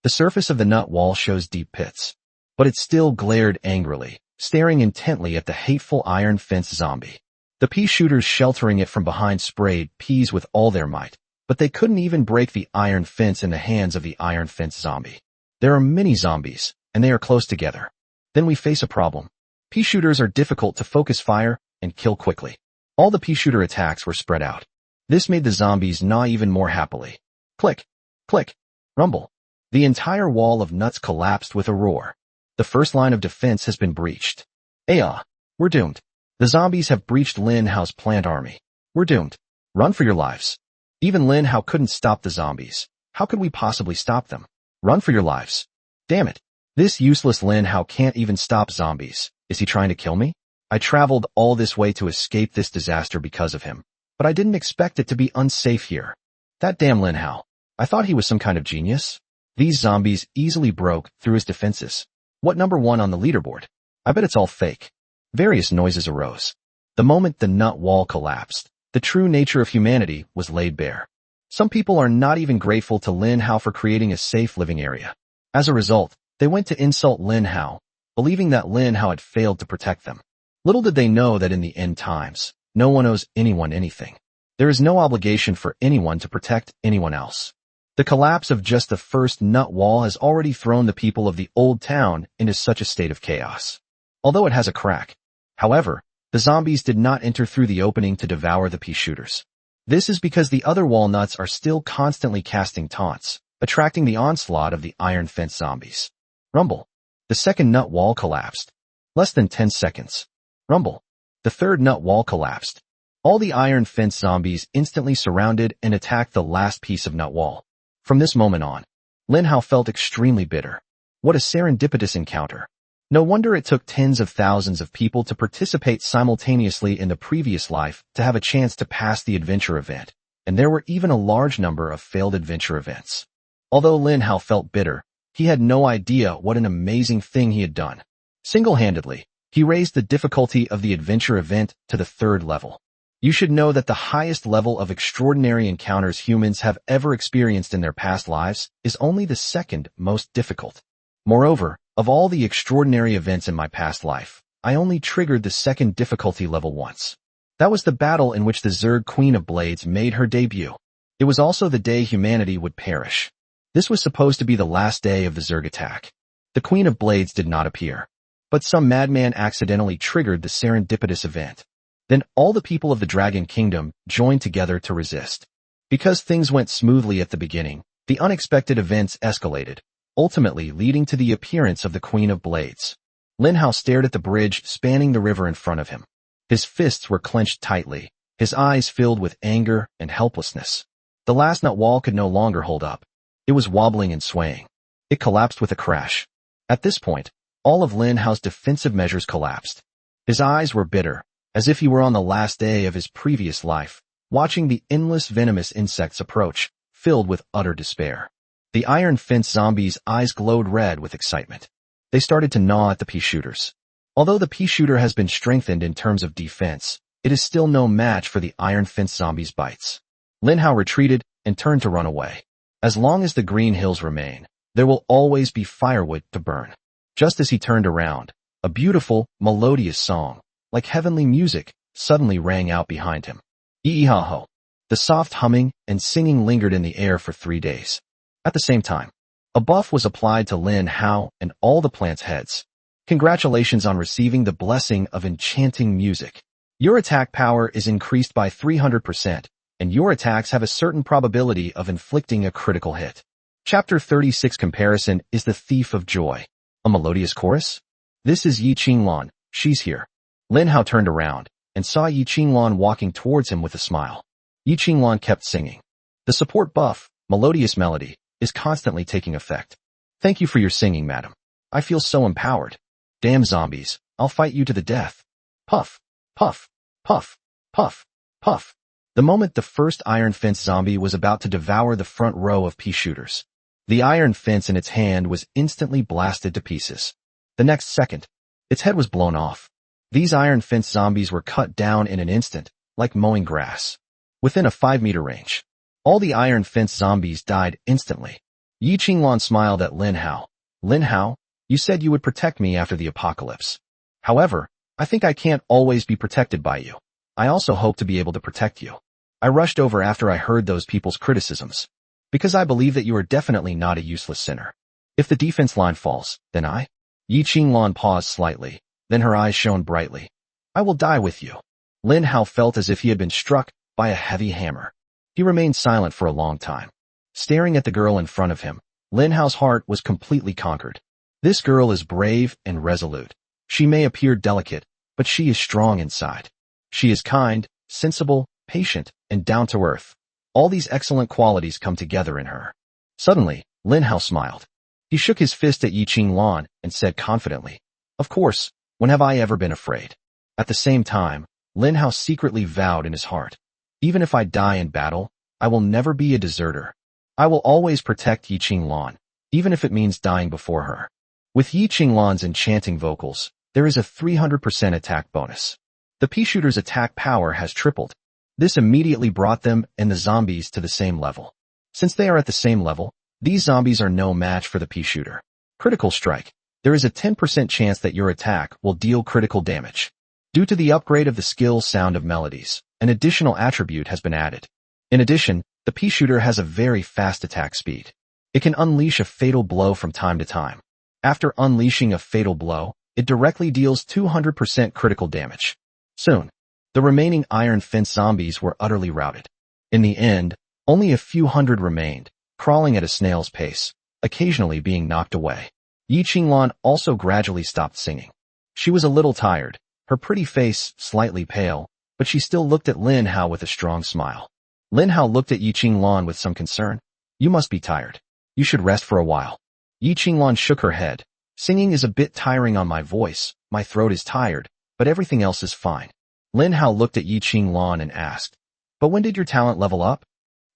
The surface of the nut wall shows deep pits. But it still glared angrily, staring intently at the hateful Iron Fence zombie. The pea shooters sheltering it from behind sprayed peas with all their might, but they couldn't even break the iron fence in the hands of the iron fence zombie. There are many zombies, and they are close together. Then we face a problem. Pea shooters are difficult to focus fire and kill quickly. All the pea shooter attacks were spread out. This made the zombies gnaw even more happily. Click, click, rumble. The entire wall of nuts collapsed with a roar. The first line of defense has been breached. We're doomed. The zombies have breached Lin Hao's plant army. We're doomed. Run for your lives. Even Lin Hao couldn't stop the zombies. How could we possibly stop them? Run for your lives. Damn it. This useless Lin Hao can't even stop zombies. Is he trying to kill me? I traveled all this way to escape this disaster because of him, but I didn't expect it to be unsafe here. That damn Lin Hao. I thought he was some kind of genius. These zombies easily broke through his defenses. What number 1 on the leaderboard? I bet it's all fake. Various noises arose. The moment the nut wall collapsed, the true nature of humanity was laid bare. Some people are not even grateful to Lin Hao for creating a safe living area. As a result, they went to insult Lin Hao, believing that Lin Hao had failed to protect them. Little did they know that in the end times, no one owes anyone anything. There is no obligation for anyone to protect anyone else. The collapse of just the first nut wall has already thrown the people of the old town into such a state of chaos. Although it has a crack. However, the zombies did not enter through the opening to devour the pea shooters. This is because the other walnuts are still constantly casting taunts, attracting the onslaught of the iron fence zombies. Rumble. The second nut wall collapsed. Less than 10 seconds. Rumble. The third nut wall collapsed. All the iron fence zombies instantly surrounded and attacked the last piece of nut wall. From this moment on, Lin Hao felt extremely bitter. What a serendipitous encounter. No wonder it took tens of thousands of people to participate simultaneously in the previous life to have a chance to pass the adventure event, and there were even a large number of failed adventure events. Although Lin Hao felt bitter, he had no idea what an amazing thing he had done. Single-handedly, he raised the difficulty of the adventure event to the 3rd level. You should know that the highest level of extraordinary encounters humans have ever experienced in their past lives is only the 2nd most difficult. Moreover, of all the extraordinary events in my past life, I only triggered the 2nd difficulty level once. That was the battle in which the Zerg Queen of Blades made her debut. It was also the day humanity would perish. This was supposed to be the last day of the Zerg attack. The Queen of Blades did not appear, but some madman accidentally triggered the serendipitous event. Then all the people of the Dragon Kingdom joined together to resist. Because things went smoothly at the beginning, the unexpected events escalated, ultimately leading to the appearance of the Queen of Blades. Lin Hao stared at the bridge spanning the river in front of him. His fists were clenched tightly, his eyes filled with anger and helplessness. The last nut wall could no longer hold up. It was wobbling and swaying. It collapsed with a crash. At this point, all of Lin Hao's defensive measures collapsed. His eyes were bitter, as if he were on the last day of his previous life, watching the endless venomous insects approach, filled with utter despair. The iron fence zombies' eyes glowed red with excitement. They started to gnaw at the pea shooters. Although the pea shooter has been strengthened in terms of defense, it is still no match for the iron fence zombies' bites. Lin Hao retreated and turned to run away. As long as the green hills remain, there will always be firewood to burn. Just as he turned around, a beautiful, melodious song, like heavenly music, suddenly rang out behind him. Ee-ha-ho. The soft humming and singing lingered in the air for 3 days. At the same time, a buff was applied to Lin Hao and all the plants' heads. Congratulations on receiving the blessing of enchanting music. Your attack power is increased by 300%, and your attacks have a certain probability of inflicting a critical hit. Chapter 36 Comparison is the Thief of Joy. A melodious chorus? This is Yi Qinglan, she's here. Lin Hao turned around and saw Yi Qinglan walking towards him with a smile. Yi Qinglan kept singing. The support buff, Melodious Melody, is constantly taking effect. Thank you for your singing, madam. I feel so empowered. Damn zombies, I'll fight you to the death. Puff, puff, puff, puff, puff. The moment the first iron fence zombie was about to devour the front row of pea shooters, the iron fence in its hand was instantly blasted to pieces. The next second, its head was blown off. These iron fence zombies were cut down in an instant, like mowing grass. Within a 5-meter range, all the iron fence zombies died instantly. Yi Qinglan smiled at Lin Hao. Lin Hao, you said you would protect me after the apocalypse. However, I think I can't always be protected by you. I also hope to be able to protect you. I rushed over after I heard those people's criticisms. Because I believe that you are definitely not a useless sinner. If the defense line falls, then I? Yi Qinglan paused slightly, then her eyes shone brightly. I will die with you. Lin Hao felt as if he had been struck by a heavy hammer. He remained silent for a long time. Staring at the girl in front of him, Lin Hao's heart was completely conquered. This girl is brave and resolute. She may appear delicate, but she is strong inside. She is kind, sensible, patient, and down-to-earth. All these excellent qualities come together in her. Suddenly, Lin Hao smiled. He shook his fist at Yi Qinglan and said confidently, "Of course, when have I ever been afraid?" At the same time, Lin Hao secretly vowed in his heart, "Even if I die in battle, I will never be a deserter. I will always protect Yi Qinglan, even if it means dying before her." With Yi Qinglan's enchanting vocals, there is a 300% attack bonus. The Pea-shooter's attack power has tripled. This immediately brought them and the zombies to the same level. Since they are at the same level, these zombies are no match for the Pea-shooter. Critical strike. There is a 10% chance that your attack will deal critical damage. Due to the upgrade of the skill Sound of Melodies, an additional attribute has been added. In addition, the Pea-shooter has a very fast attack speed. It can unleash a fatal blow from time to time. After unleashing a fatal blow, it directly deals 200% critical damage. Soon, the remaining Iron Fence zombies were utterly routed. In the end, only a few hundred remained, crawling at a snail's pace, occasionally being knocked away. Yi Qinglan also gradually stopped singing. She was a little tired, her pretty face slightly pale, but she still looked at Lin Hao with a strong smile. Lin Hao looked at Yi Qinglan with some concern. "You must be tired. You should rest for a while." Yi Qinglan shook her head. "Singing is a bit tiring on my voice, my throat is tired, but everything else is fine." Lin Hao looked at Yi Qinglan and asked, "But when did your talent level up?"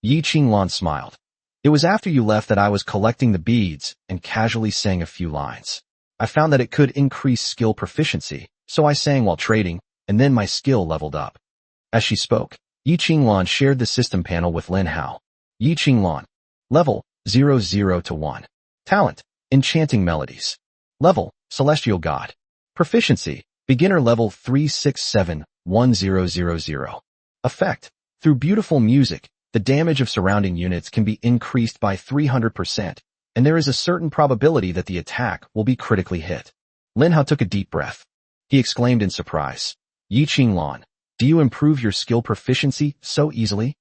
Yi Qinglan smiled. "It was after you left that I was collecting the beads and casually sang a few lines. I found that it could increase skill proficiency, so I sang while trading, and then my skill leveled up." As she spoke, Yi Qinglan shared the system panel with Lin Hao. Yi Qinglan. Level, 00 to 1. Talent, Enchanting Melodies. Level, Celestial God. Proficiency, Beginner level 3671000. Effect, through beautiful music, the damage of surrounding units can be increased by 300%, and there is a certain probability that the attack will be critically hit. Lin Hao took a deep breath. He exclaimed in surprise, "Yi Qinglan, do you improve your skill proficiency so easily?"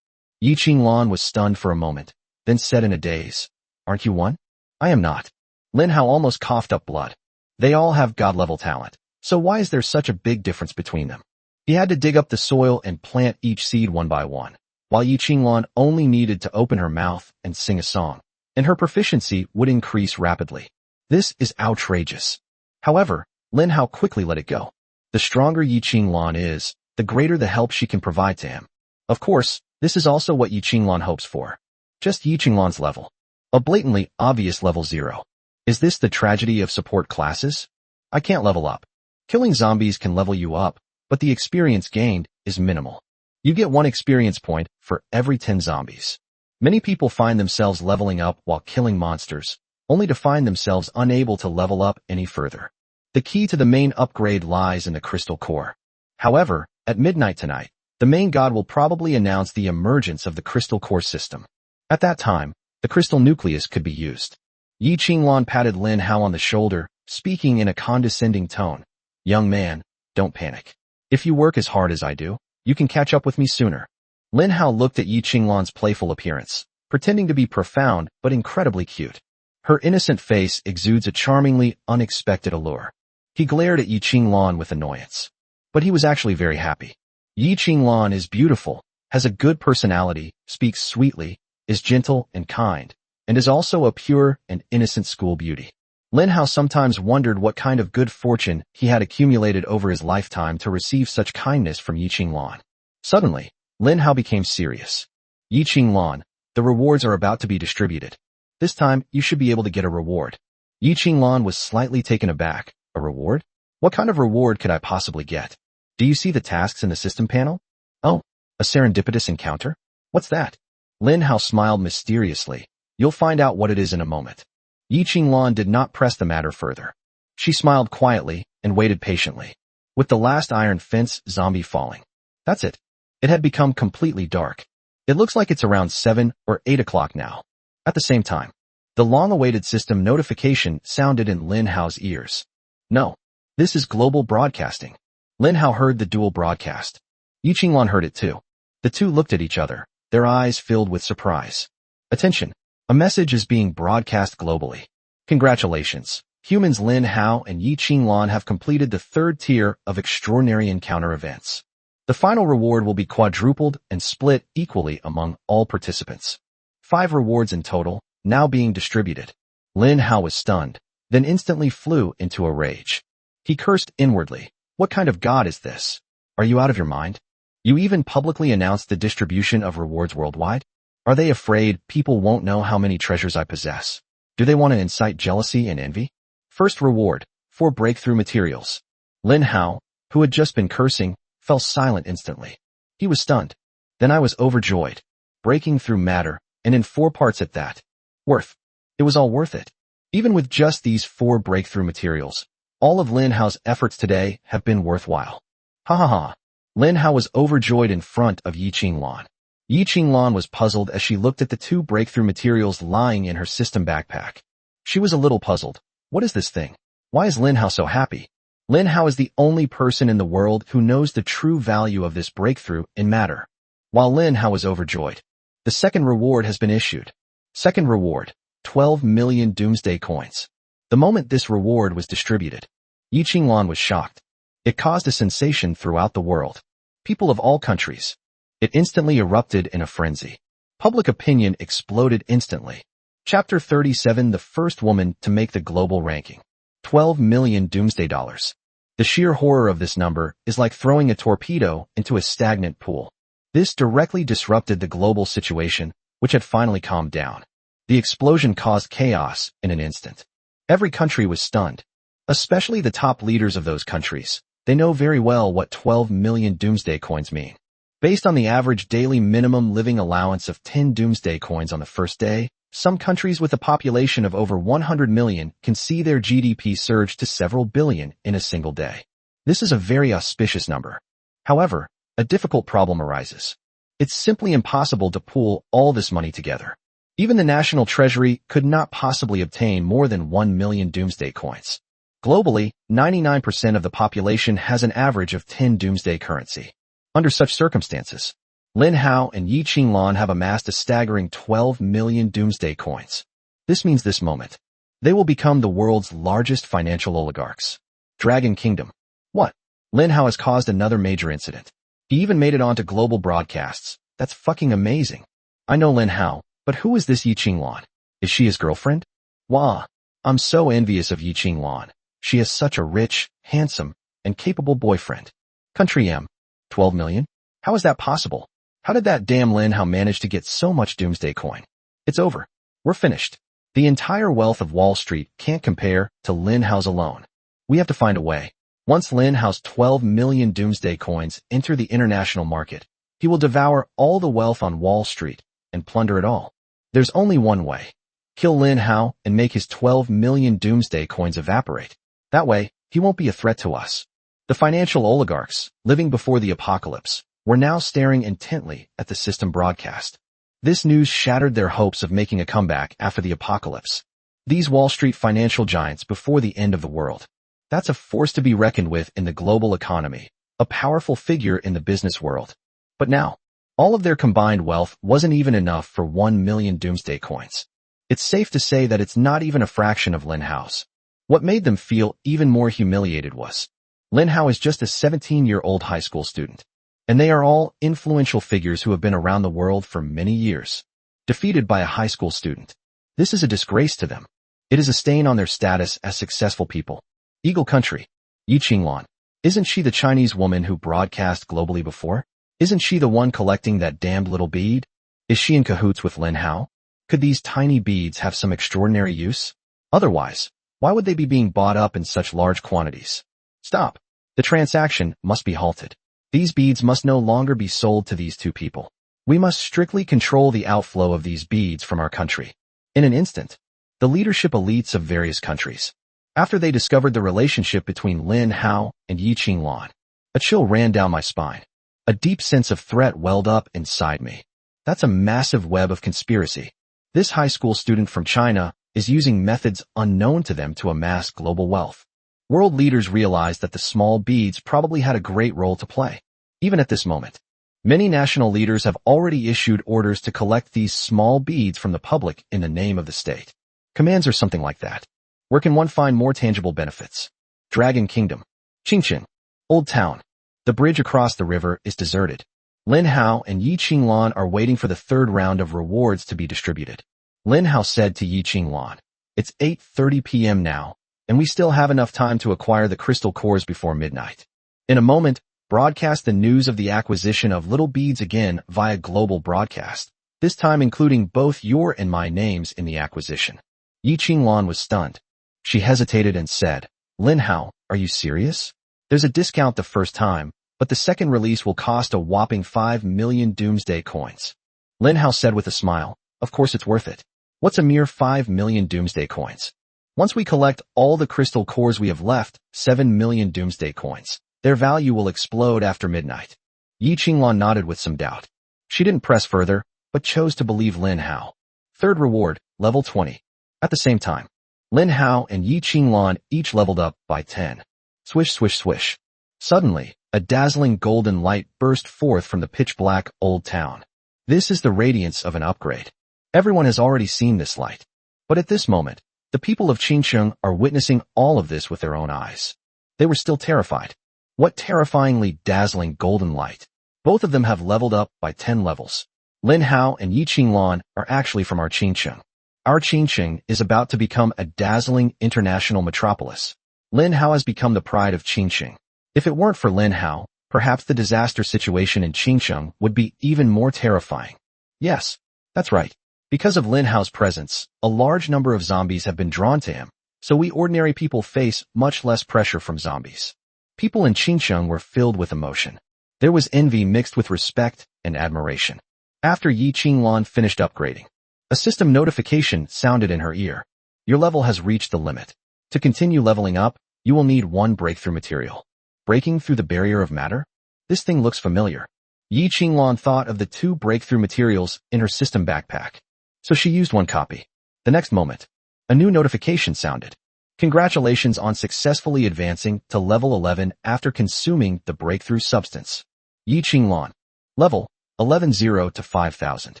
Yi Qinglan was stunned for a moment, then said in a daze, "Aren't you one?" "I am not." Lin Hao almost coughed up blood. They all have god-level talent, so why is there such a big difference between them? He had to dig up the soil and plant each seed one by one, while Yi Qinglan only needed to open her mouth and sing a song, and her proficiency would increase rapidly. This is outrageous. However, Lin Hao quickly let it go. The stronger Yi Qinglan is, the greater the help she can provide to him. Of course, this is also what Yi Qinglan hopes for. Just Yi Qinglan's level. A blatantly obvious level 0. Is this the tragedy of support classes? I can't level up. Killing zombies can level you up, but the experience gained is minimal. You get 1 experience point for every 10 zombies. Many people find themselves leveling up while killing monsters, only to find themselves unable to level up any further. The key to the main upgrade lies in the crystal core. However, at midnight tonight, the main god will probably announce the emergence of the crystal core system. At that time, the crystal nucleus could be used. Yi Qinglan patted Lin Hao on the shoulder, speaking in a condescending tone. "Young man, don't panic. If you work as hard as I do, you can catch up with me sooner." Lin Hao looked at Yi Qinglan's playful appearance, pretending to be profound but incredibly cute. Her innocent face exudes a charmingly unexpected allure. He glared at Yi Qinglan with annoyance. But he was actually very happy. Yi Qinglan is beautiful, has a good personality, speaks sweetly, is gentle and kind, and is also a pure and innocent school beauty. Lin Hao sometimes wondered what kind of good fortune he had accumulated over his lifetime to receive such kindness from Yi Qinglan. Suddenly, Lin Hao became serious. "Yi Qinglan, the rewards are about to be distributed. This time, you should be able to get a reward." Yi Qinglan was slightly taken aback. "A reward? What kind of reward could I possibly get? Do you see the tasks in the system panel?" "Oh, a serendipitous encounter? What's that?" Lin Hao smiled mysteriously. "You'll find out what it is in a moment." Yi Qinglan did not press the matter further. She smiled quietly and waited patiently. With the last Iron Fence zombie falling, That's it. It had become completely dark. It looks like it's around 7 or 8 o'clock now. At the same time, the long-awaited system notification sounded in Lin Hao's ears. No, this is global broadcasting. Lin Hao heard the dual broadcast. Yi Qinglan heard it too. The two looked at each other, their eyes filled with surprise. Attention! A message is being broadcast globally. Congratulations! Humans Lin Hao and Yi Qinglan have completed the third tier of extraordinary encounter events. The final reward will be quadrupled and split equally among all participants. 5 rewards in total, now being distributed. Lin Hao was stunned, then instantly flew into a rage. He cursed inwardly. What kind of god is this? Are you out of your mind? You even publicly announced the distribution of rewards worldwide? Are they afraid people won't know how many treasures I possess? Do they want to incite jealousy and envy? First reward, 4 breakthrough materials. Lin Hao, who had just been cursing, fell silent instantly. He was stunned. Then I was overjoyed. Breaking through matter, and in 4 parts at that. Worth. It was all worth it. Even with just these 4 breakthrough materials, all of Lin Hao's efforts today have been worthwhile. Ha ha ha. Lin Hao was overjoyed in front of Yi Qinglan. Yi Qinglan was puzzled as she looked at the 2 breakthrough materials lying in her system backpack. She was a little puzzled. What is this thing? Why is Lin Hao so happy? Lin Hao is the only person in the world who knows the true value of this breakthrough in matter. While Lin Hao was overjoyed, the second reward has been issued. Second reward, 12 million doomsday coins. The moment this reward was distributed, Yi Qinglan was shocked. It caused a sensation throughout the world. People of all countries. It instantly erupted in a frenzy. Public opinion exploded instantly. Chapter 37 The first woman to make the global ranking. 12 million doomsday dollars. The sheer horror of this number is like throwing a torpedo into a stagnant pool. This directly disrupted the global situation, which had finally calmed down. The explosion caused chaos in an instant. Every country was stunned. Especially the top leaders of those countries. They know very well what 12 million doomsday coins mean. Based on the average daily minimum living allowance of 10 doomsday coins on the first day, some countries with a population of over 100 million can see their GDP surge to several billion in a single day. This is a very auspicious number. However, a difficult problem arises. It's simply impossible to pool all this money together. Even the national treasury could not possibly obtain more than 1 million doomsday coins. Globally, 99% of the population has an average of 10 doomsday currency. Under such circumstances, Lin Hao and Yi Qinglan have amassed a staggering 12 million doomsday coins. This means this moment, they will become the world's largest financial oligarchs. Dragon Kingdom. What? Lin Hao has caused another major incident. He even made it onto global broadcasts. That's fucking amazing. I know Lin Hao, but who is this Yi Qinglan? Is she his girlfriend? Wah! I'm so envious of Yi Qinglan. She has such a rich, handsome, and capable boyfriend. Country M. 12 million? How is that possible? How did that damn Lin Hao manage to get so much doomsday coin? It's over. We're finished. The entire wealth of Wall Street can't compare to Lin Hao's alone. We have to find a way. Once Lin Hao's 12 million doomsday coins enter the international market, he will devour all the wealth on Wall Street and plunder it all. There's only one way. Kill Lin Hao and make his 12 million doomsday coins evaporate. That way, he won't be a threat to us. The financial oligarchs, living before the apocalypse, were now staring intently at the system broadcast. This news shattered their hopes of making a comeback after the apocalypse. These Wall Street financial giants before the end of the world. That's a force to be reckoned with in the global economy, a powerful figure in the business world. But now, all of their combined wealth wasn't even enough for 1 million doomsday coins. It's safe to say that it's not even a fraction of Lin Hao's. What made them feel even more humiliated was, Lin Hao is just a 17-year-old high school student. And they are all influential figures who have been around the world for many years. Defeated by a high school student. This is a disgrace to them. It is a stain on their status as successful people. Eagle Country. Yi Qinglan. Isn't she the Chinese woman who broadcast globally before? Isn't she the one collecting that damned little bead? Is she in cahoots with Lin Hao? Could these tiny beads have some extraordinary use? Otherwise, why would they be being bought up in such large quantities? Stop. The transaction must be halted. These beads must no longer be sold to these two people. We must strictly control the outflow of these beads from our country. In an instant, the leadership elites of various countries, after they discovered the relationship between Lin Hao and Yi Qinglan, a chill ran down my spine. A deep sense of threat welled up inside me. That's a massive web of conspiracy. This high school student from China is using methods unknown to them to amass global wealth. World leaders realized that the small beads probably had a great role to play. Even at this moment, many national leaders have already issued orders to collect these small beads from the public in the name of the state. Commands or something like that. Where can one find more tangible benefits? Dragon Kingdom. Qingcheng. Old Town. The bridge across the river is deserted. Lin Hao and Yi Qinglan are waiting for the third round of rewards to be distributed. Lin Hao said to Yi Qinglan, "It's 8:30 p.m. now, and we still have enough time to acquire the crystal cores before midnight. In a moment, broadcast the news of the acquisition of little beads again via global broadcast, this time including both your and my names in the acquisition." Yi Qinglan was stunned. She hesitated and said, "Lin Hao, are you serious? There's a discount the first time, but the second release will cost a whopping 5 million Doomsday coins." Lin Hao said with a smile, "Of course it's worth it. What's a mere 5 million Doomsday coins? Once we collect all the crystal cores we have left, 7 million Doomsday coins. Their value will explode after midnight." Yi Qinglan nodded with some doubt. She didn't press further, but chose to believe Lin Hao. Third reward, level 20. At the same time, Lin Hao and Yi Qinglan each leveled up by 10. Swish, swish, swish. Suddenly, a dazzling golden light burst forth from the pitch-black old town. This is the radiance of an upgrade. Everyone has already seen this light. But at this moment, the people of Qingcheng are witnessing all of this with their own eyes. They were still terrified. What terrifyingly dazzling golden light. Both of them have leveled up by 10 levels. Lin Hao and Yi Qinglan are actually from our Qingcheng. Our Qingcheng is about to become a dazzling international metropolis. Lin Hao has become the pride of Qingcheng. If it weren't for Lin Hao, perhaps the disaster situation in Qingcheng would be even more terrifying. Yes, that's right. Because of Lin Hao's presence, a large number of zombies have been drawn to him, so we ordinary people face much less pressure from zombies. People in Qingcheng were filled with emotion. There was envy mixed with respect and admiration. After Yi Qinglan finished upgrading, a system notification sounded in her ear. Your level has reached the limit. To continue leveling up, you will need 1 breakthrough material. Breaking through the barrier of matter? This thing looks familiar. Yi Qinglan thought of the 2 breakthrough materials in her system backpack. So she used 1 copy. The next moment, a new notification sounded. Congratulations on successfully advancing to level 11 after consuming the breakthrough substance. Yi Qinglan. Level 11-0 to 5,000.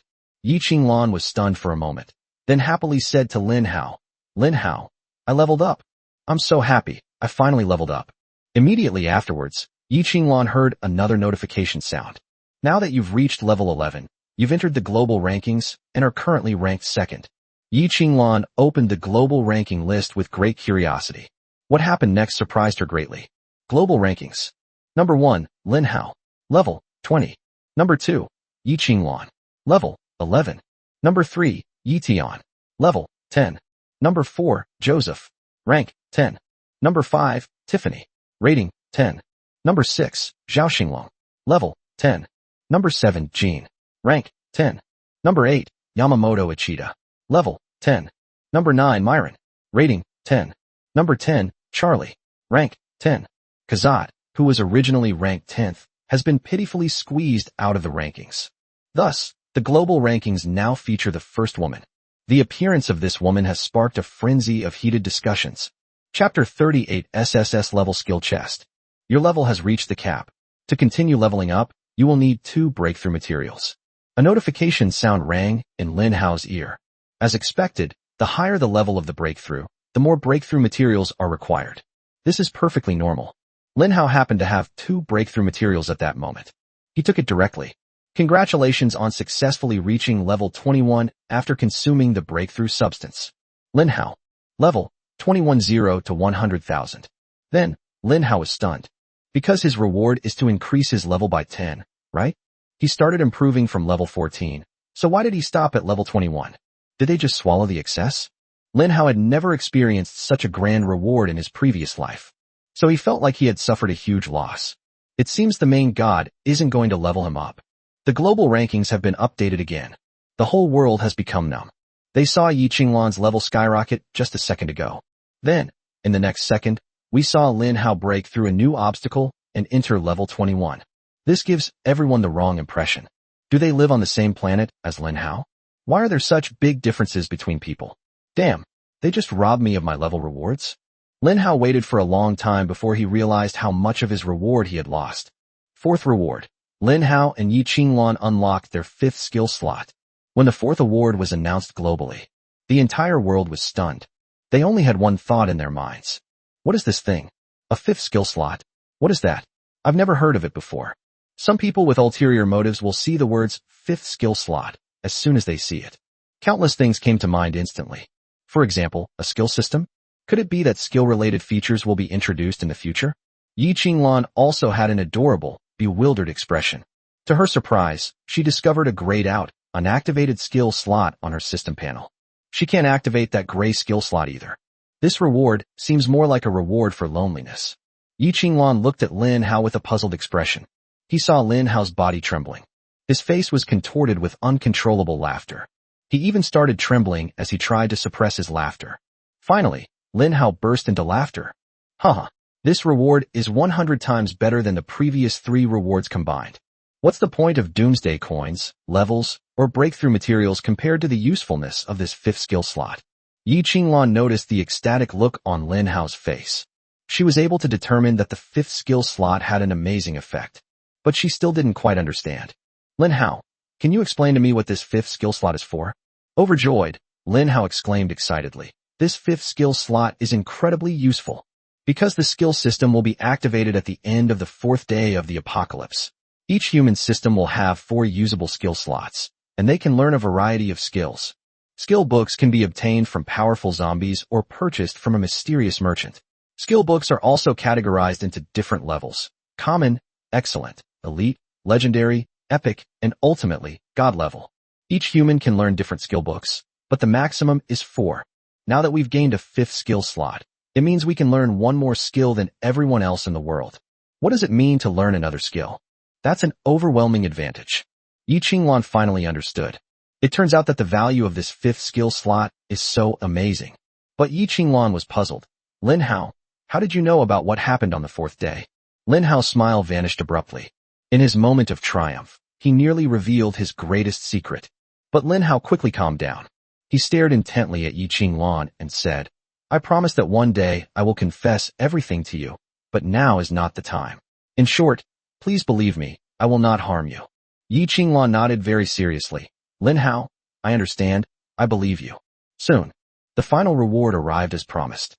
Yi Qinglan was stunned for a moment, then happily said to Lin Hao, "Lin Hao, I leveled up. I'm so happy, I finally leveled up." Immediately afterwards, Yi Qinglan heard another notification sound. Now that you've reached level 11, you've entered the global rankings and are currently ranked 2nd. Yi Qinglan opened the global ranking list with great curiosity. What happened next surprised her greatly. Global rankings. Number 1, Lin Hao. Level 20. Number 2, Yi Qinglan. Level 11. Number 3, Yi Tian. Level 10. Number 4, Joseph. Rank 10. Number 5, Tiffany. Rating 10. Number 6, Zhao Xinglong. Level 10. Number 7, Jean. Rank 10. Number 8, Yamamoto Ichida. Level 10. Number 9, Myron. Rating 10. Number 10, Charlie. Rank 10. Kazat, who was originally ranked 10th, has been pitifully squeezed out of the rankings. Thus, the global rankings now feature the first woman. The appearance of this woman has sparked a frenzy of heated discussions. Chapter 38 SSS Level Skill Chest. Your level has reached the cap. To continue leveling up, you will need 2 breakthrough materials. A notification sound rang in Lin Hao's ear. As expected, the higher the level of the breakthrough, the more breakthrough materials are required. This is perfectly normal. Lin Hao happened to have 2 breakthrough materials at that moment. He took it directly. Congratulations on successfully reaching level 21 after consuming the breakthrough substance. Lin Hao. Level 21-0 to 100,000. Then, Lin Hao was stunned. Because his reward is to increase his level by 10, right? He started improving from level 14, so why did he stop at level 21? Did they just swallow the excess? Lin Hao had never experienced such a grand reward in his previous life, so he felt like he had suffered a huge loss. It seems the main god isn't going to level him up. The global rankings have been updated again. The whole world has become numb. They saw Yi Qinglan's level skyrocket just a second ago. Then, in the next second, we saw Lin Hao break through a new obstacle and enter level 21. This gives everyone the wrong impression. Do they live on the same planet as Lin Hao? Why are there such big differences between people? Damn, they just robbed me of my level rewards? Lin Hao waited for a long time before he realized how much of his reward he had lost. Fourth reward. Lin Hao and Yi Qingluan unlocked their 5th skill slot. When the 4th award was announced globally, the entire world was stunned. They only had one thought in their minds. What is this thing? A 5th skill slot? What is that? I've never heard of it before. Some people with ulterior motives will see the words 5th skill slot as soon as they see it. Countless things came to mind instantly. For example, a skill system? Could it be that skill-related features will be introduced in the future? Yi Qingluan also had an adorable, bewildered expression. To her surprise, she discovered a grayed out, unactivated skill slot on her system panel. She can't activate that gray skill slot either. This reward seems more like a reward for loneliness. Yi Qingluan looked at Lin Hao with a puzzled expression. He saw Lin Hao's body trembling. His face was contorted with uncontrollable laughter. He even started trembling as he tried to suppress his laughter. Finally, Lin Hao burst into laughter. Haha, this reward is 100 times better than the previous 3 rewards combined. What's the point of doomsday coins, levels, or breakthrough materials compared to the usefulness of this 5th skill slot? Yi Qingluan noticed the ecstatic look on Lin Hao's face. She was able to determine that the 5th skill slot had an amazing effect. But she still didn't quite understand. Lin Hao, can you explain to me what this 5th skill slot is for? Overjoyed, Lin Hao exclaimed excitedly. This 5th skill slot is incredibly useful. Because the skill system will be activated at the end of the 4th day of the apocalypse. Each human system will have 4 usable skill slots, and they can learn a variety of skills. Skill books can be obtained from powerful zombies or purchased from a mysterious merchant. Skill books are also categorized into different levels: common, excellent, elite, legendary, epic, and ultimately, God level. Each human can learn different skill books, but the maximum is 4. Now that we've gained a 5th skill slot, it means we can learn one more skill than everyone else in the world. What does it mean to learn another skill? That's an overwhelming advantage. Yi Qingluan finally understood. It turns out that the value of this 5th skill slot is so amazing. But Yi Qingluan was puzzled. Lin Hao, how did you know about what happened on the 4th day? Lin Hao's smile vanished abruptly. In his moment of triumph, he nearly revealed his greatest secret. But Lin Hao quickly calmed down. He stared intently at Yi Qingluan and said, I promise that one day I will confess everything to you, but now is not the time. In short, please believe me, I will not harm you. Yi Qingluan nodded very seriously. Lin Hao, I understand, I believe you. Soon, the final reward arrived as promised.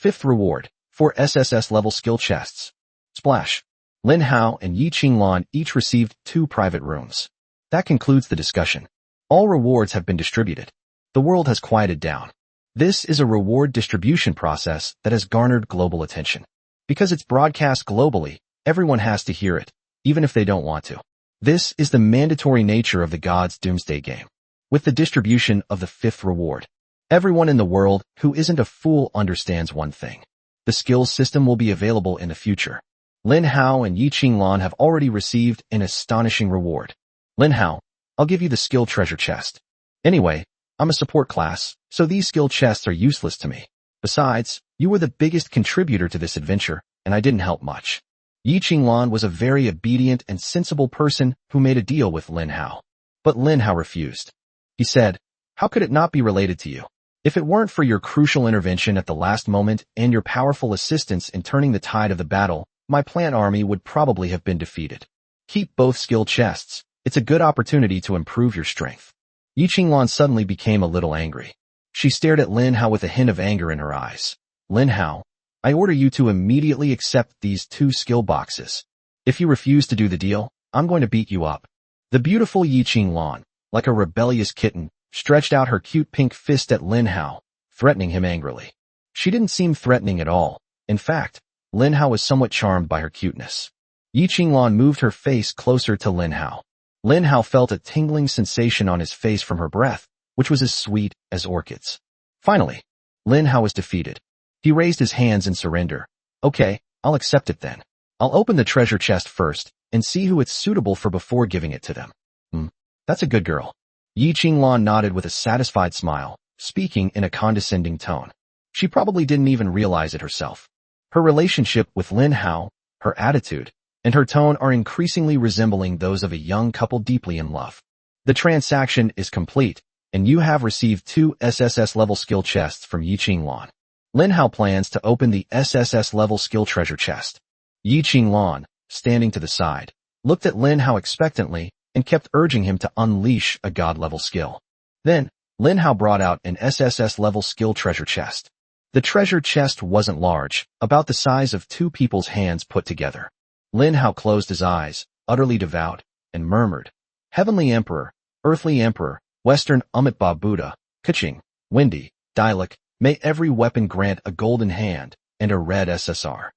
5th reward, 4 SSS level skill chests. Splash. Lin Hao and Yi Qingluan each received 2 private rooms. That concludes the discussion. All rewards have been distributed. The world has quieted down. This is a reward distribution process that has garnered global attention. Because it's broadcast globally, everyone has to hear it, even if they don't want to. This is the mandatory nature of the God's Doomsday game. With the distribution of the 5th reward, everyone in the world who isn't a fool understands one thing. The skills system will be available in the future. Lin Hao and Yi Qingluan have already received an astonishing reward. Lin Hao, I'll give you the skill treasure chest. Anyway, I'm a support class, so these skill chests are useless to me. Besides, you were the biggest contributor to this adventure, and I didn't help much. Yi Qingluan was a very obedient and sensible person who made a deal with Lin Hao. But Lin Hao refused. He said, how could it not be related to you? If it weren't for your crucial intervention at the last moment and your powerful assistance in turning the tide of the battle, my plant army would probably have been defeated. Keep both skill chests. It's a good opportunity to improve your strength. Yi Qingluan suddenly became a little angry. She stared at Lin Hao with a hint of anger in her eyes. Lin Hao, I order you to immediately accept these 2 skill boxes. If you refuse to do the deal, I'm going to beat you up. The beautiful Yi Qingluan, like a rebellious kitten, stretched out her cute pink fist at Lin Hao, threatening him angrily. She didn't seem threatening at all. In fact, Lin Hao was somewhat charmed by her cuteness. Yi Qingluan moved her face closer to Lin Hao. Lin Hao felt a tingling sensation on his face from her breath, which was as sweet as orchids. Finally, Lin Hao was defeated. He raised his hands in surrender. Okay, I'll accept it then. I'll open the treasure chest first and see who it's suitable for before giving it to them. That's a good girl. Yi Qingluan nodded with a satisfied smile, speaking in a condescending tone. She probably didn't even realize it herself. Her relationship with Lin Hao, her attitude, and her tone are increasingly resembling those of a young couple deeply in love. The transaction is complete, and you have received 2 SSS-level skill chests from Yiqing Lan. Lin Hao plans to open the SSS-level skill treasure chest. Yiqing Lan, standing to the side, looked at Lin Hao expectantly and kept urging him to unleash a god-level skill. Then, Lin Hao brought out an SSS-level skill treasure chest. The treasure chest wasn't large, about the size of 2 people's hands put together. Lin Hao closed his eyes, utterly devout, and murmured, Heavenly Emperor, Earthly Emperor, Western Amitabha Buddha, Kaching, Windy, Dialek, may every weapon grant a golden hand and a red SSR.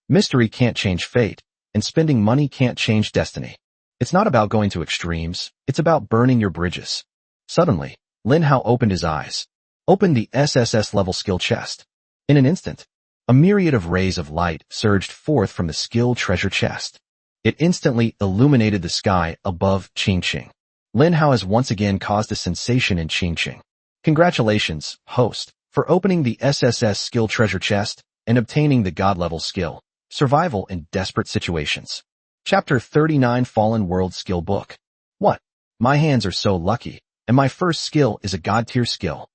Mystery can't change fate, and spending money can't change destiny. It's not about going to extremes, it's about burning your bridges. Suddenly, Lin Hao opened his eyes, opened the SSS-level skill chest. In an instant, a myriad of rays of light surged forth from the skill treasure chest. It instantly illuminated the sky above Qingqing. Lin Hao has once again caused a sensation in Qingqing. Congratulations, host, for opening the SSS skill treasure chest and obtaining the god-level skill, Survival in Desperate Situations. Chapter 39 Fallen World Skill Book. What? My hands are so lucky, and my first skill is a god-tier skill.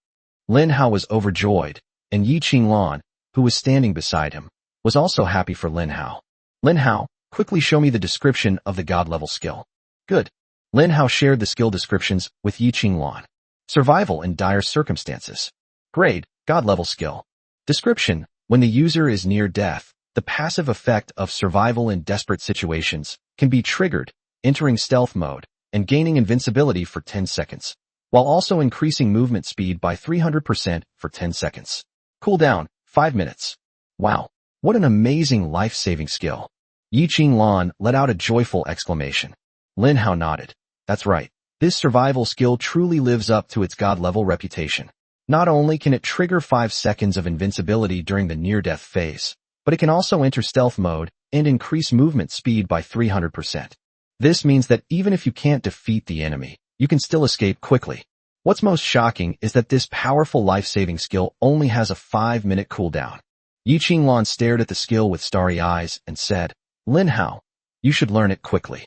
Lin Hao was overjoyed, and Yiqing Lan, who was standing beside him, was also happy for Lin Hao. Lin Hao, quickly show me the description of the god-level skill. Good. Lin Hao shared the skill descriptions with Yiqing Lan. Survival in dire circumstances. Grade, god-level skill. Description, when the user is near death, the passive effect of survival in desperate situations can be triggered, entering stealth mode, and gaining invincibility for 10 seconds, while also increasing movement speed by 300% for 10 seconds. Cooldown, 5 minutes. Wow, what an amazing life-saving skill. Yiqing Lan let out a joyful exclamation. Lin Hao nodded. That's right, this survival skill truly lives up to its god-level reputation. Not only can it trigger 5 seconds of invincibility during the near-death phase, but it can also enter stealth mode and increase movement speed by 300%. This means that even if you can't defeat the enemy, you can still escape quickly. What's most shocking is that this powerful life-saving skill only has a 5-minute cooldown. Yiqing Lan stared at the skill with starry eyes and said, Lin Hao, you should learn it quickly.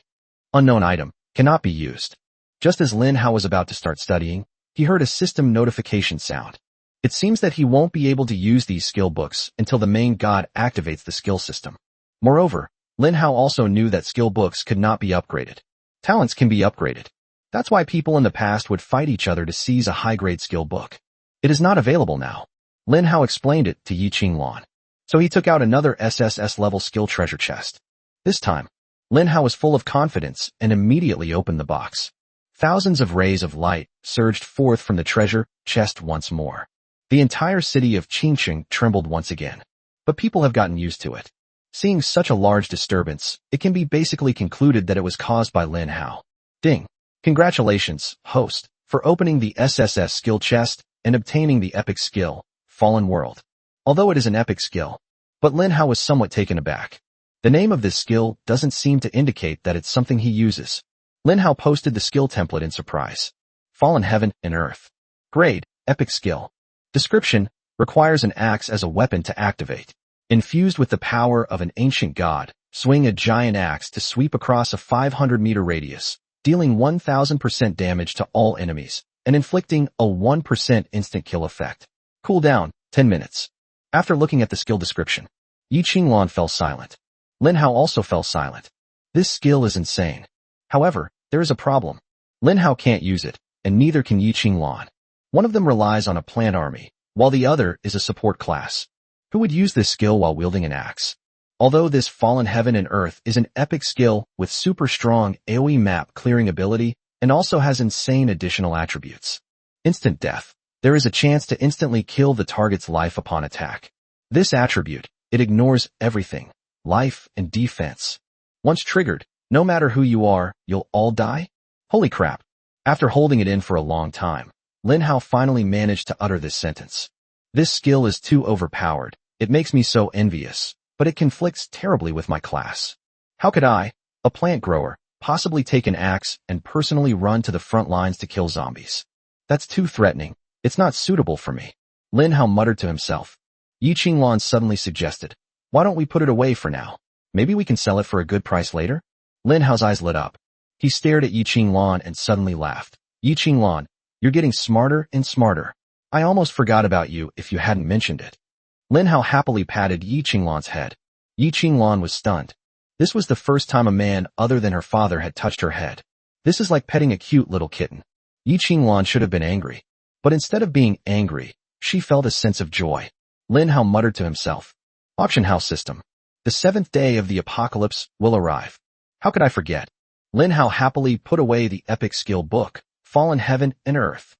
Unknown item, cannot be used. Just as Lin Hao was about to start studying, he heard a system notification sound. It seems that he won't be able to use these skill books until the main god activates the skill system. Moreover, Lin Hao also knew that skill books could not be upgraded. Talents can be upgraded. That's why people in the past would fight each other to seize a high-grade skill book. It is not available now. Lin Hao explained it to Yiqing Lan. So he took out another SSS-level skill treasure chest. This time, Lin Hao was full of confidence and immediately opened the box. Thousands of rays of light surged forth from the treasure chest once more. The entire city of Qingqing trembled once again. But people have gotten used to it. Seeing such a large disturbance, it can be basically concluded that it was caused by Lin Hao. Ding! Congratulations, host, for opening the SSS skill chest and obtaining the epic skill, Fallen World. Although it is an epic skill, but Lin Hao was somewhat taken aback. The name of this skill doesn't seem to indicate that it's something he uses. Lin Hao posted the skill template in surprise. Fallen Heaven and Earth. Grade, epic skill. Description, requires an axe as a weapon to activate. Infused with the power of an ancient god, swing a giant axe to sweep across a 500-meter radius, dealing 1000% damage to all enemies, and inflicting a 1% instant kill effect. Cooldown, 10 minutes. After looking at the skill description, Yiqing Lan fell silent. Lin Hao also fell silent. This skill is insane. However, there is a problem. Lin Hao can't use it, and neither can Yiqing Lan. One of them relies on a plant army, while the other is a support class. Who would use this skill while wielding an axe? Although this Fallen Heaven and Earth is an epic skill with super strong AoE map clearing ability and also has insane additional attributes. Instant death. There is a chance to instantly kill the target's life upon attack. This attribute, it ignores everything, life and defense. Once triggered, no matter who you are, you'll all die? Holy crap. After holding it in for a long time, Lin Hao finally managed to utter this sentence. This skill is too overpowered. It makes me so envious, but it conflicts terribly with my class. How could I, a plant grower, possibly take an axe and personally run to the front lines to kill zombies? That's too threatening. It's not suitable for me. Lin Hao muttered to himself. Yiqing Lan suddenly suggested, why don't we put it away for now? Maybe we can sell it for a good price later? Lin Hao's eyes lit up. He stared at Yi Qinglan and suddenly laughed. Yi Qinglan, you're getting smarter and smarter. I almost forgot about you if you hadn't mentioned it. Lin Hao happily patted Yi Qinglan's head. Yi Qinglan was stunned. This was the first time a man other than her father had touched her head. This is like petting a cute little kitten. Yi Qinglan should have been angry. But instead of being angry, she felt a sense of joy. Lin Hao muttered to himself. Auction house system. The 7th day of the apocalypse will arrive. How could I forget? Lin Hao happily put away the epic skill book, Fallen Heaven and Earth.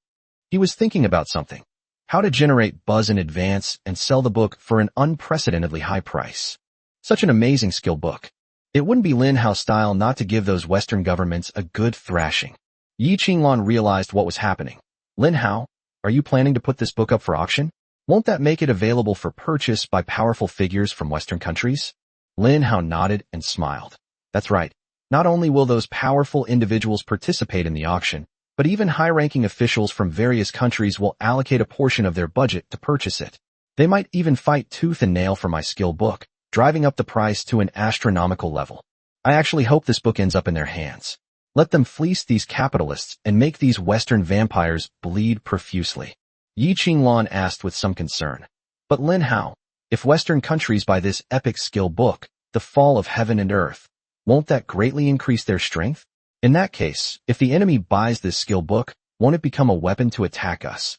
He was thinking about something. How to generate buzz in advance and sell the book for an unprecedentedly high price. Such an amazing skill book. It wouldn't be Lin Hao's style not to give those Western governments a good thrashing. Yi Qinglan realized what was happening. Lin Hao, are you planning to put this book up for auction? Won't that make it available for purchase by powerful figures from Western countries? Lin Hao nodded and smiled. That's right. Not only will those powerful individuals participate in the auction, but even high-ranking officials from various countries will allocate a portion of their budget to purchase it. They might even fight tooth and nail for my skill book, driving up the price to an astronomical level. I actually hope this book ends up in their hands. Let them fleece these capitalists and make these Western vampires bleed profusely. Yi Qinglan asked with some concern. But Lin Hao, if Western countries buy this epic skill book, The Fall of Heaven and Earth, won't that greatly increase their strength? In that case, if the enemy buys this skill book, won't it become a weapon to attack us?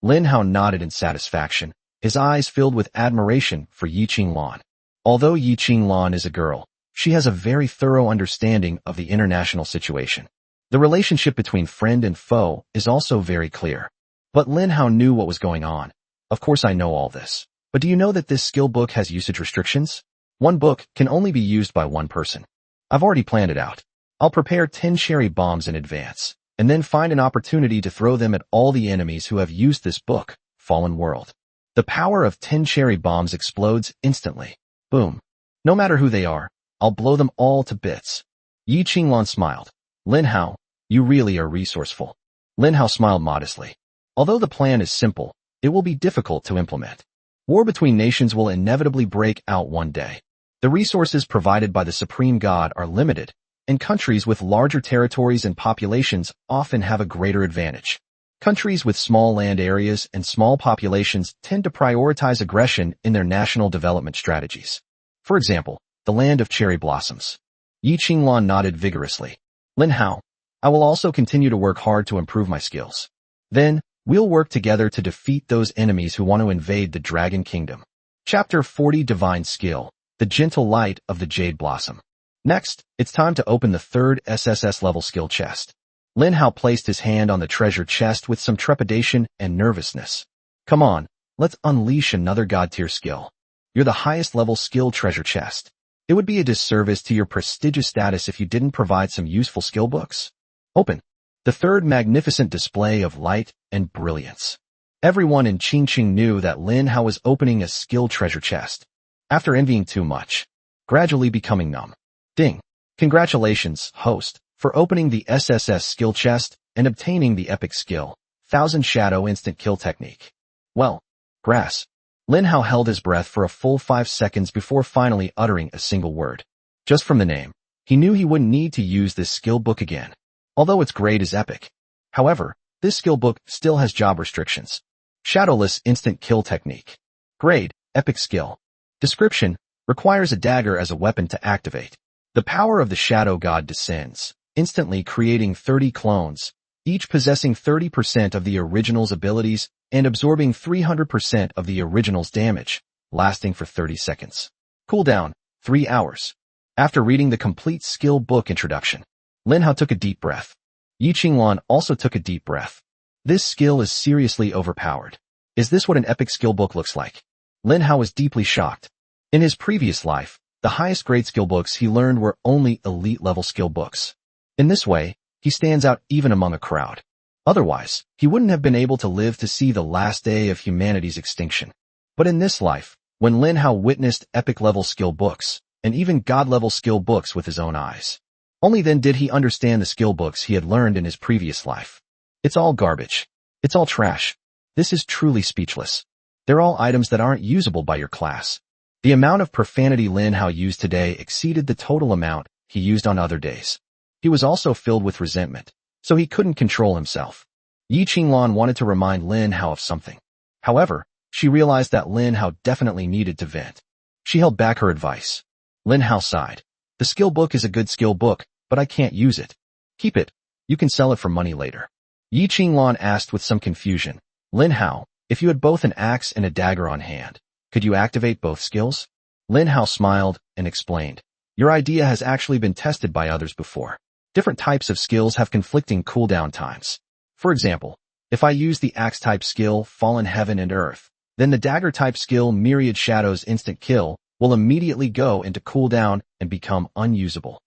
Lin Hao nodded in satisfaction, his eyes filled with admiration for Yi Qinglan. Although Yi Qinglan is a girl, she has a very thorough understanding of the international situation. The relationship between friend and foe is also very clear. But Lin Hao knew what was going on. Of course I know all this. But do you know that this skill book has usage restrictions? One book can only be used by one person. I've already planned it out. I'll prepare 10 cherry bombs in advance, and then find an opportunity to throw them at all the enemies who have used this book, Fallen World. The power of 10 cherry bombs explodes instantly. Boom. No matter who they are, I'll blow them all to bits. Yi Qinglan smiled. Lin Hao, you really are resourceful. Lin Hao smiled modestly. Although the plan is simple, it will be difficult to implement. War between nations will inevitably break out one day. The resources provided by the Supreme God are limited, and countries with larger territories and populations often have a greater advantage. Countries with small land areas and small populations tend to prioritize aggression in their national development strategies. For example, the land of cherry blossoms. Yi Qinglan nodded vigorously. Lin Hao, I will also continue to work hard to improve my skills. Then, we'll work together to defeat those enemies who want to invade the Dragon Kingdom. Chapter 40 Divine Skill, The Gentle Light of the Jade Blossom. Next, it's time to open the 3rd SSS level skill chest. Lin Hao placed his hand on the treasure chest with some trepidation and nervousness. Come on, let's unleash another God-tier skill. You're the highest level skill treasure chest. It would be a disservice to your prestigious status if you didn't provide some useful skill books. Open. The 3rd magnificent display of light and brilliance. Everyone in Qingqing knew that Lin Hao was opening a skill treasure chest. After envying too much, gradually becoming numb. Ding. Congratulations, host, for opening the SSS skill chest and obtaining the epic skill, Thousand Shadow Instant Kill Technique. Well, grass. Lin Hao held his breath for a full 5 seconds before finally uttering a single word. Just from the name, he knew he wouldn't need to use this skill book again. Although its grade is epic. However, this skill book still has job restrictions. Shadowless Instant Kill Technique. Grade, Epic Skill. Description, requires a dagger as a weapon to activate. The power of the Shadow God descends, instantly creating 30 clones, each possessing 30% of the original's abilities and absorbing 300% of the original's damage, lasting for 30 seconds. Cooldown, 3 hours. After reading the complete skill book introduction, Lin Hao took a deep breath. Yi Qinglan also took a deep breath. This skill is seriously overpowered. Is this what an epic skill book looks like? Lin Hao was deeply shocked. In his previous life, the highest grade skill books he learned were only elite level skill books. In this way, he stands out even among a crowd. Otherwise, he wouldn't have been able to live to see the last day of humanity's extinction. But in this life, when Lin Hao witnessed epic level skill books, and even god level skill books with his own eyes, only then did he understand the skill books he had learned in his previous life. It's all garbage. It's all trash. This is truly speechless. They're all items that aren't usable by your class. The amount of profanity Lin Hao used today exceeded the total amount he used on other days. He was also filled with resentment, so he couldn't control himself. Yi Qinglan wanted to remind Lin Hao of something. However, she realized that Lin Hao definitely needed to vent. She held back her advice. Lin Hao sighed. The skill book is a good skill book, but I can't use it. Keep it. You can sell it for money later. Yi Qinglan asked with some confusion. Lin Hao, if you had both an axe and a dagger on hand, could you activate both skills? Lin Hao smiled and explained. Your idea has actually been tested by others before. Different types of skills have conflicting cooldown times. For example, if I use the axe-type skill, Fallen Heaven and Earth, then the dagger-type skill, Myriad Shadows Instant Kill, will immediately go into cooldown and become unusable.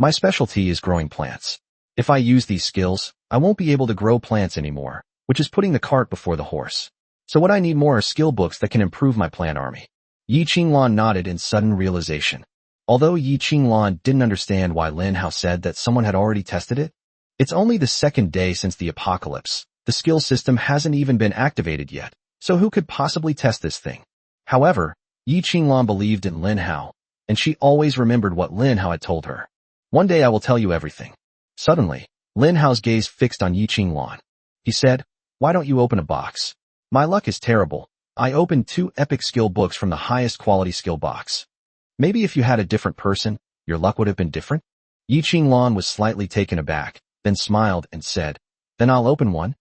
My specialty is growing plants. If I use these skills, I won't be able to grow plants anymore, which is putting the cart before the horse. So what I need more are skill books that can improve my plant army. Yi Qinglan nodded in sudden realization. Although Yi Qinglan didn't understand why Lin Hao said that someone had already tested it, it's only the second day since the apocalypse. The skill system hasn't even been activated yet, so who could possibly test this thing? However, Yi Qinglan believed in Lin Hao, and she always remembered what Lin Hao had told her. One day I will tell you everything. Suddenly, Lin Hao's gaze fixed on Yi Qinglan. He said, why don't you open a box? My luck is terrible. I opened 2 epic skill books from the highest quality skill box. Maybe if you had a different person, your luck would have been different? Yi Qinglan was slightly taken aback, then smiled and said, then I'll open one.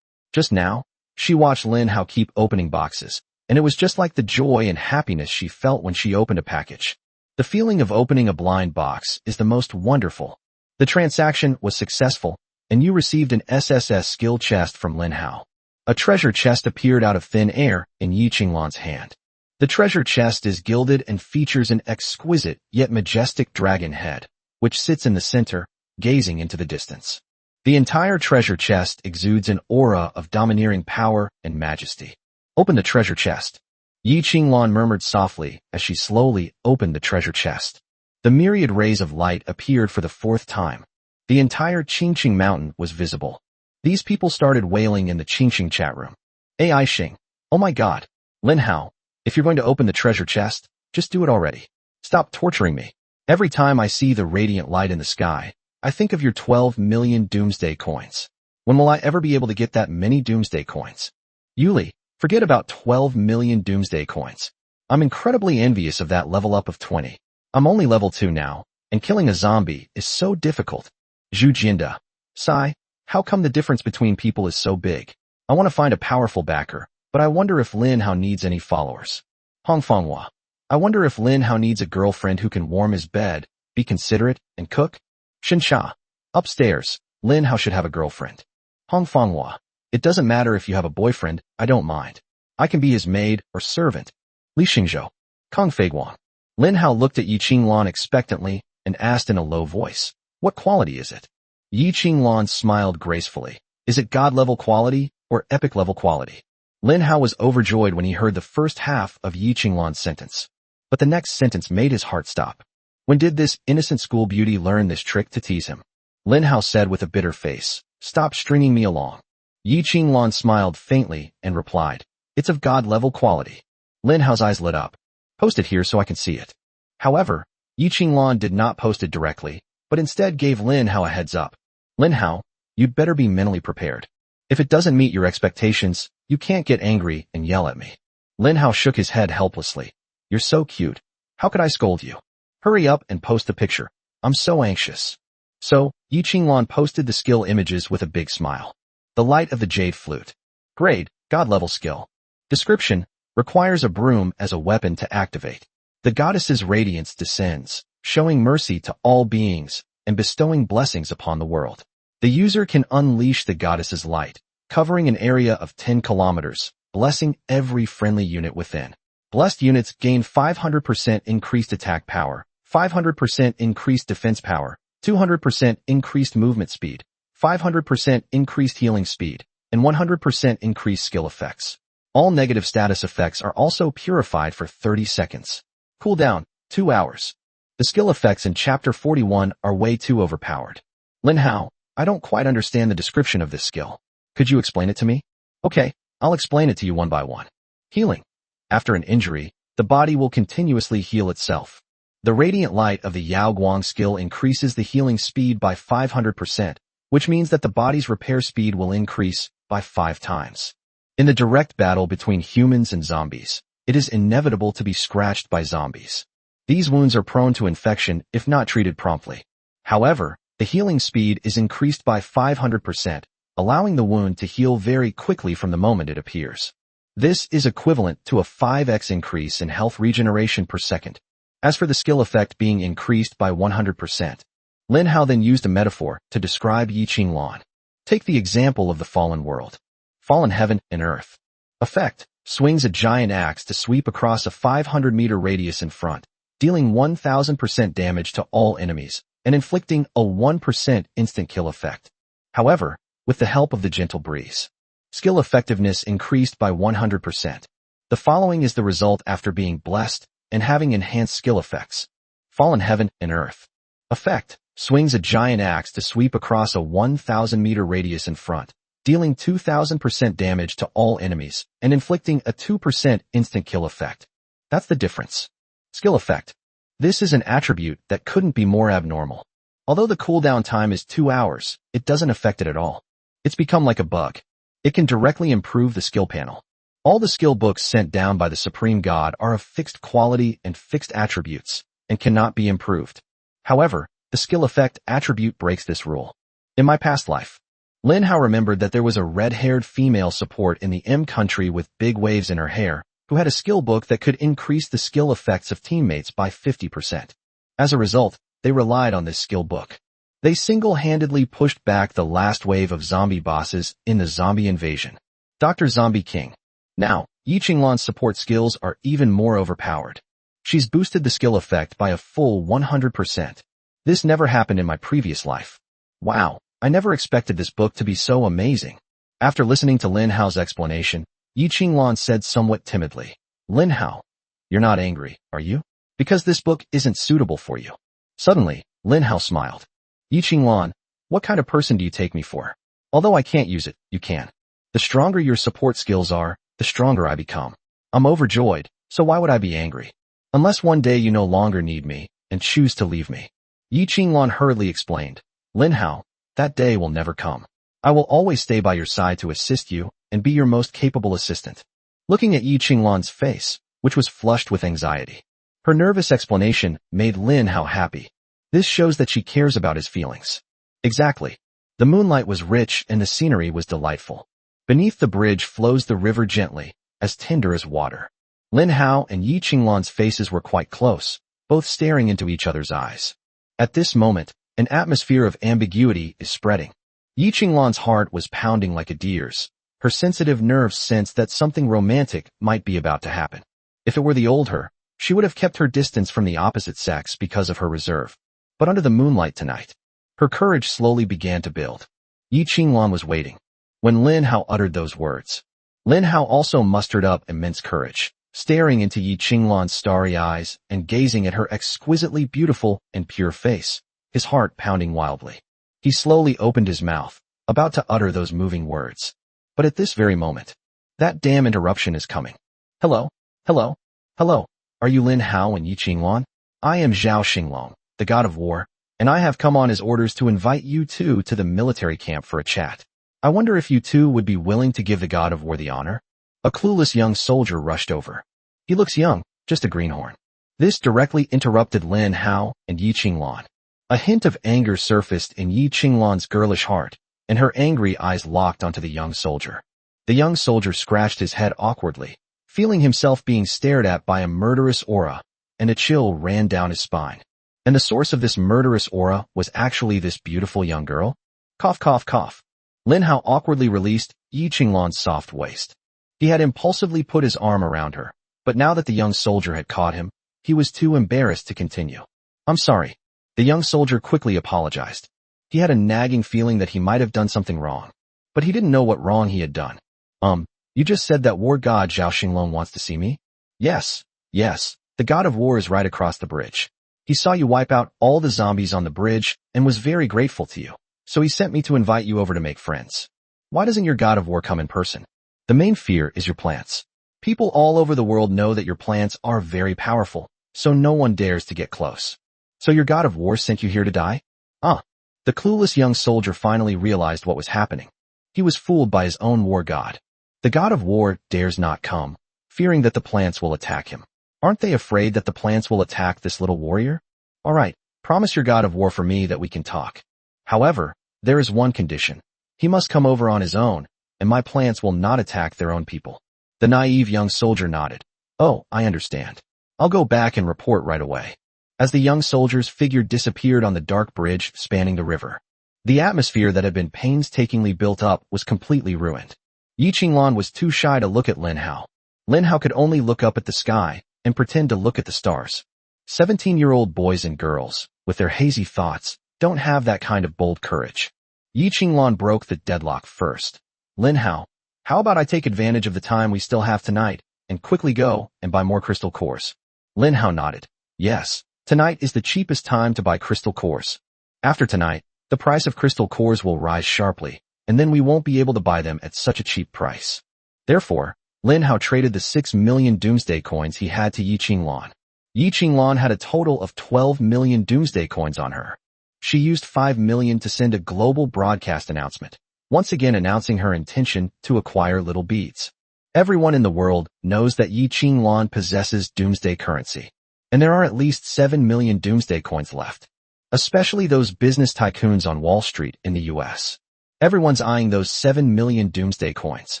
Just now, she watched Lin Hao keep opening boxes, and it was just like the joy and happiness she felt when she opened a package. The feeling of opening a blind box is the most wonderful. The transaction was successful, and you received an SSS skill chest from Lin Hao. A treasure chest appeared out of thin air in Yi Qinglan's hand. The treasure chest is gilded and features an exquisite yet majestic dragon head, which sits in the center, gazing into the distance. The entire treasure chest exudes an aura of domineering power and majesty. Open the treasure chest. Yi Qinglan murmured softly as she slowly opened the treasure chest. The myriad rays of light appeared for the 4th time. The entire Qingqing mountain was visible. These people started wailing in the Qingqing chat room. AI Xing. Oh my god. Lin Hao, if you're going to open the treasure chest, just do it already. Stop torturing me. Every time I see the radiant light in the sky, I think of your 12 million Doomsday coins. When will I ever be able to get that many Doomsday coins? Yuli, forget about 12 million Doomsday coins. I'm incredibly envious of that level up of 20. I'm only level 2 now, and killing a zombie is so difficult. Zhu Jinda. Sigh, how come the difference between people is so big? I want to find a powerful backer, but I wonder if Lin Hao needs any followers. Hong Fanghua. I wonder if Lin Hao needs a girlfriend who can warm his bed, be considerate, and cook? Shinsha. Upstairs, Lin Hao should have a girlfriend. Hong Fanghua. It doesn't matter if you have a boyfriend, I don't mind. I can be his maid or servant. Li Xingzhou. Kong Feiguang. Lin Hao looked at Yi Qinglan expectantly and asked in a low voice, what quality is it? Yi Qinglan smiled gracefully. Is it god-level quality or epic-level quality? Lin Hao was overjoyed when he heard the first half of Yi Qinglan's sentence. But the next sentence made his heart stop. When did this innocent school beauty learn this trick to tease him? Lin Hao said with a bitter face, stop stringing me along. Yi Qinglan smiled faintly and replied, it's of god-level quality. Lin Hao's eyes lit up. Post it here so I can see it. However, Yi Qinglan did not post it directly, but instead gave Lin Hao a heads up. Lin Hao, you'd better be mentally prepared. If it doesn't meet your expectations, you can't get angry and yell at me. Lin Hao shook his head helplessly. You're so cute. How could I scold you? Hurry up and post the picture. I'm so anxious. So, Yi Qinglan posted the skill images with a big smile. The Light of the Jade Flute. Grade, God-level skill. Description, requires a broom as a weapon to activate. The goddess's radiance descends, showing mercy to all beings and bestowing blessings upon the world. The user can unleash the goddess's light, covering an area of 10 kilometers, blessing every friendly unit within. Blessed units gain 500% increased attack power, 500% increased defense power, 200% increased movement speed, 500% increased healing speed, and 100% increased skill effects. All negative status effects are also purified for 30 seconds. Cooldown, 2 hours. The skill effects in Chapter 41 are way too overpowered. Lin Hao, I don't quite understand the description of this skill. Could you explain it to me? Okay, I'll explain it to you one by one. Healing. After an injury, the body will continuously heal itself. The radiant light of the Yao Guang skill increases the healing speed by 500%, which means that the body's repair speed will increase by 5 times. In the direct battle between humans and zombies, it is inevitable to be scratched by zombies. These wounds are prone to infection if not treated promptly. However, the healing speed is increased by 500%, allowing the wound to heal very quickly from the moment it appears. This is equivalent to a 5x increase in health regeneration per second. As for the skill effect being increased by 100%, Lin Hao then used a metaphor to describe Yi Qinglan. Take the example of the fallen world. Fallen heaven and earth. Effect: swings a giant axe to sweep across a 500-meter radius in front, dealing 1000% damage to all enemies, and inflicting a 1% instant kill effect. However, with the help of the gentle breeze, skill effectiveness increased by 100%. The following is the result after being blessed and having enhanced skill effects. Fallen heaven and earth. Effect: swings a giant axe to sweep across a 1000-meter radius in front, dealing 2000% damage to all enemies, and inflicting a 2% instant kill effect. That's the difference. Skill effect. This is an attribute that couldn't be more abnormal. Although the cooldown time is 2 hours, it doesn't affect it at all. It's become like a bug. It can directly improve the skill panel. All the skill books sent down by the Supreme God are of fixed quality and fixed attributes, and cannot be improved. However, the skill effect attribute breaks this rule. In my past life, Lin Hao remembered that there was a red-haired female support in the M country with big waves in her hair, who had a skill book that could increase the skill effects of teammates by 50%. As a result, they relied on this skill book. They single-handedly pushed back the last wave of zombie bosses in the zombie invasion. Dr. Zombie King. Now, Yi Qinglan's support skills are even more overpowered. She's boosted the skill effect by a full 100%. This never happened in my previous life. Wow, I never expected this book to be so amazing. After listening to Lin Hao's explanation, Yi Qinglan said somewhat timidly, Lin Hao, you're not angry, are you? Because this book isn't suitable for you. Suddenly, Lin Hao smiled. Yi Qinglan, what kind of person do you take me for? Although I can't use it, you can. The stronger your support skills are, the stronger I become. I'm overjoyed, so why would I be angry? Unless one day you no longer need me, and choose to leave me. Yi Qinglan hurriedly explained, Lin Hao, that day will never come. I will always stay by your side to assist you, and be your most capable assistant. Looking at Yi Qinglan's face, which was flushed with anxiety, her nervous explanation made Lin Hao happy. This shows that she cares about his feelings. Exactly. The moonlight was rich and the scenery was delightful. Beneath the bridge flows the river gently, as tender as water. Lin Hao and Yi Qinglan's faces were quite close, both staring into each other's eyes. At this moment, an atmosphere of ambiguity is spreading. Yi Qinglan's heart was pounding like a deer's. Her sensitive nerves sensed that something romantic might be about to happen. If it were the old her, she would have kept her distance from the opposite sex because of her reserve. But under the moonlight tonight, her courage slowly began to build. Yi Qinglan was waiting. When Lin Hao uttered those words, Lin Hao also mustered up immense courage, staring into Yi Qinglan's starry eyes and gazing at her exquisitely beautiful and pure face, his heart pounding wildly. He slowly opened his mouth, about to utter those moving words. But at this very moment, that damn interruption is coming. Hello? Hello? Hello? Are you Lin Hao and Yi Qinglan? I am Zhao Xinglong, the god of war, and I have come on his orders to invite you two to the military camp for a chat. I wonder if you two would be willing to give the god of war the honor? A clueless young soldier rushed over. He looks young, just a greenhorn. This directly interrupted Lin Hao and Yi Qinglan. A hint of anger surfaced in Yi Qinglan's girlish heart, and her angry eyes locked onto the young soldier. The young soldier scratched his head awkwardly, feeling himself being stared at by a murderous aura, and a chill ran down his spine. And the source of this murderous aura was actually this beautiful young girl? Cough, cough, cough. Lin Hao awkwardly released Yi Qinglan's soft waist. He had impulsively put his arm around her, but now that the young soldier had caught him, he was too embarrassed to continue. I'm sorry. The young soldier quickly apologized. He had a nagging feeling that he might have done something wrong, but he didn't know what wrong he had done. You just said that war god Zhao Xinglong wants to see me? Yes, the god of war is right across the bridge. He saw you wipe out all the zombies on the bridge and was very grateful to you, so he sent me to invite you over to make friends. Why doesn't your god of war come in person? The main fear is your plants. People all over the world know that your plants are very powerful, so no one dares to get close. So your god of war sent you here to die? Ah. The clueless young soldier finally realized what was happening. He was fooled by his own war god. The god of war dares not come, fearing that the plants will attack him. Aren't they afraid that the plants will attack this little warrior? All right, promise your god of war for me that we can talk. However, there is one condition. He must come over on his own, and my plants will not attack their own people. The naive young soldier nodded. Oh, I understand. I'll go back and report right away. As the young soldier's figure disappeared on the dark bridge spanning the river, the atmosphere that had been painstakingly built up was completely ruined. Yi Qinglan was too shy to look at Lin Hao. Lin Hao could only look up at the sky and pretend to look at the stars. 17-year-old boys and girls, with their hazy thoughts, don't have that kind of bold courage. Yi Qinglan broke the deadlock first. Lin Hao, how about I take advantage of the time we still have tonight and quickly go and buy more crystal cores? Lin Hao nodded. Yes, tonight is the cheapest time to buy crystal cores. After tonight, the price of crystal cores will rise sharply, and then we won't be able to buy them at such a cheap price. Therefore, Lin Hao traded the 6 million doomsday coins he had to Yi Qinglan. Yi Qinglan had a total of 12 million doomsday coins on her. She used 5 million to send a global broadcast announcement, once again announcing her intention to acquire little beads. Everyone in the world knows that Yi Qinglan possesses doomsday currency, and there are at least 7 million doomsday coins left, especially those business tycoons on Wall Street in the US. Everyone's eyeing those 7 million doomsday coins.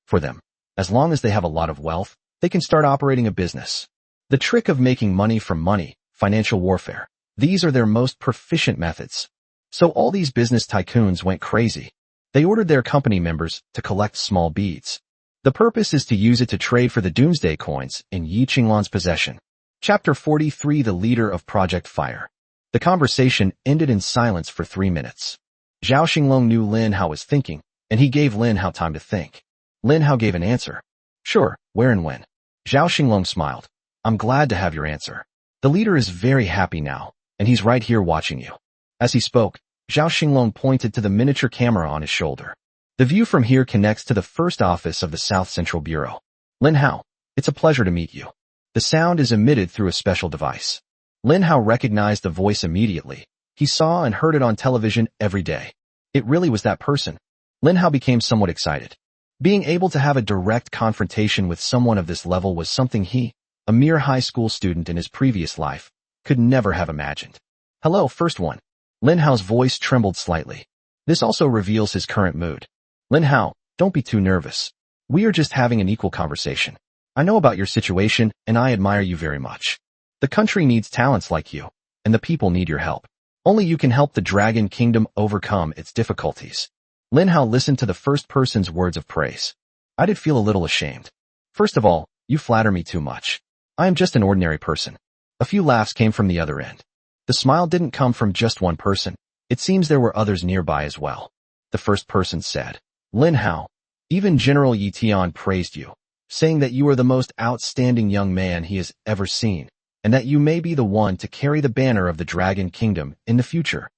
For them, as long as they have a lot of wealth, they can start operating a business. The trick of making money from money, financial warfare. These are their most proficient methods. So all these business tycoons went crazy. They ordered their company members to collect small beads. The purpose is to use it to trade for the doomsday coins in Yi Qinglan's possession. Chapter 43 The Leader of Project Fire. The conversation ended in silence for 3 minutes. Zhao Xinglong knew Lin Hao was thinking, and he gave Lin Hao time to think. Lin Hao gave an answer. Sure, where and when? Zhao Xinglong smiled. I'm glad to have your answer. The leader is very happy now, and he's right here watching you. As he spoke, Zhao Xinglong pointed to the miniature camera on his shoulder. The view from here connects to the first office of the South Central Bureau. Lin Hao, it's a pleasure to meet you. The sound is emitted through a special device. Lin Hao recognized the voice immediately. He saw and heard it on television every day. It really was that person. Lin Hao became somewhat excited. Being able to have a direct confrontation with someone of this level was something he, a mere high school student in his previous life, could never have imagined. Hello, first one. Lin Hao's voice trembled slightly. This also reveals his current mood. Lin Hao, don't be too nervous. We are just having an equal conversation. I know about your situation, and I admire you very much. The country needs talents like you, and the people need your help. Only you can help the Dragon Kingdom overcome its difficulties. Lin Hao listened to the first person's words of praise. I did feel a little ashamed. First of all, you flatter me too much. I am just an ordinary person. A few laughs came from the other end. The smile didn't come from just one person. It seems there were others nearby as well. The first person said, Lin Hao, even General Yi Tian praised you, saying that you are the most outstanding young man he has ever seen, and that you may be the one to carry the banner of the Dragon Kingdom in the future.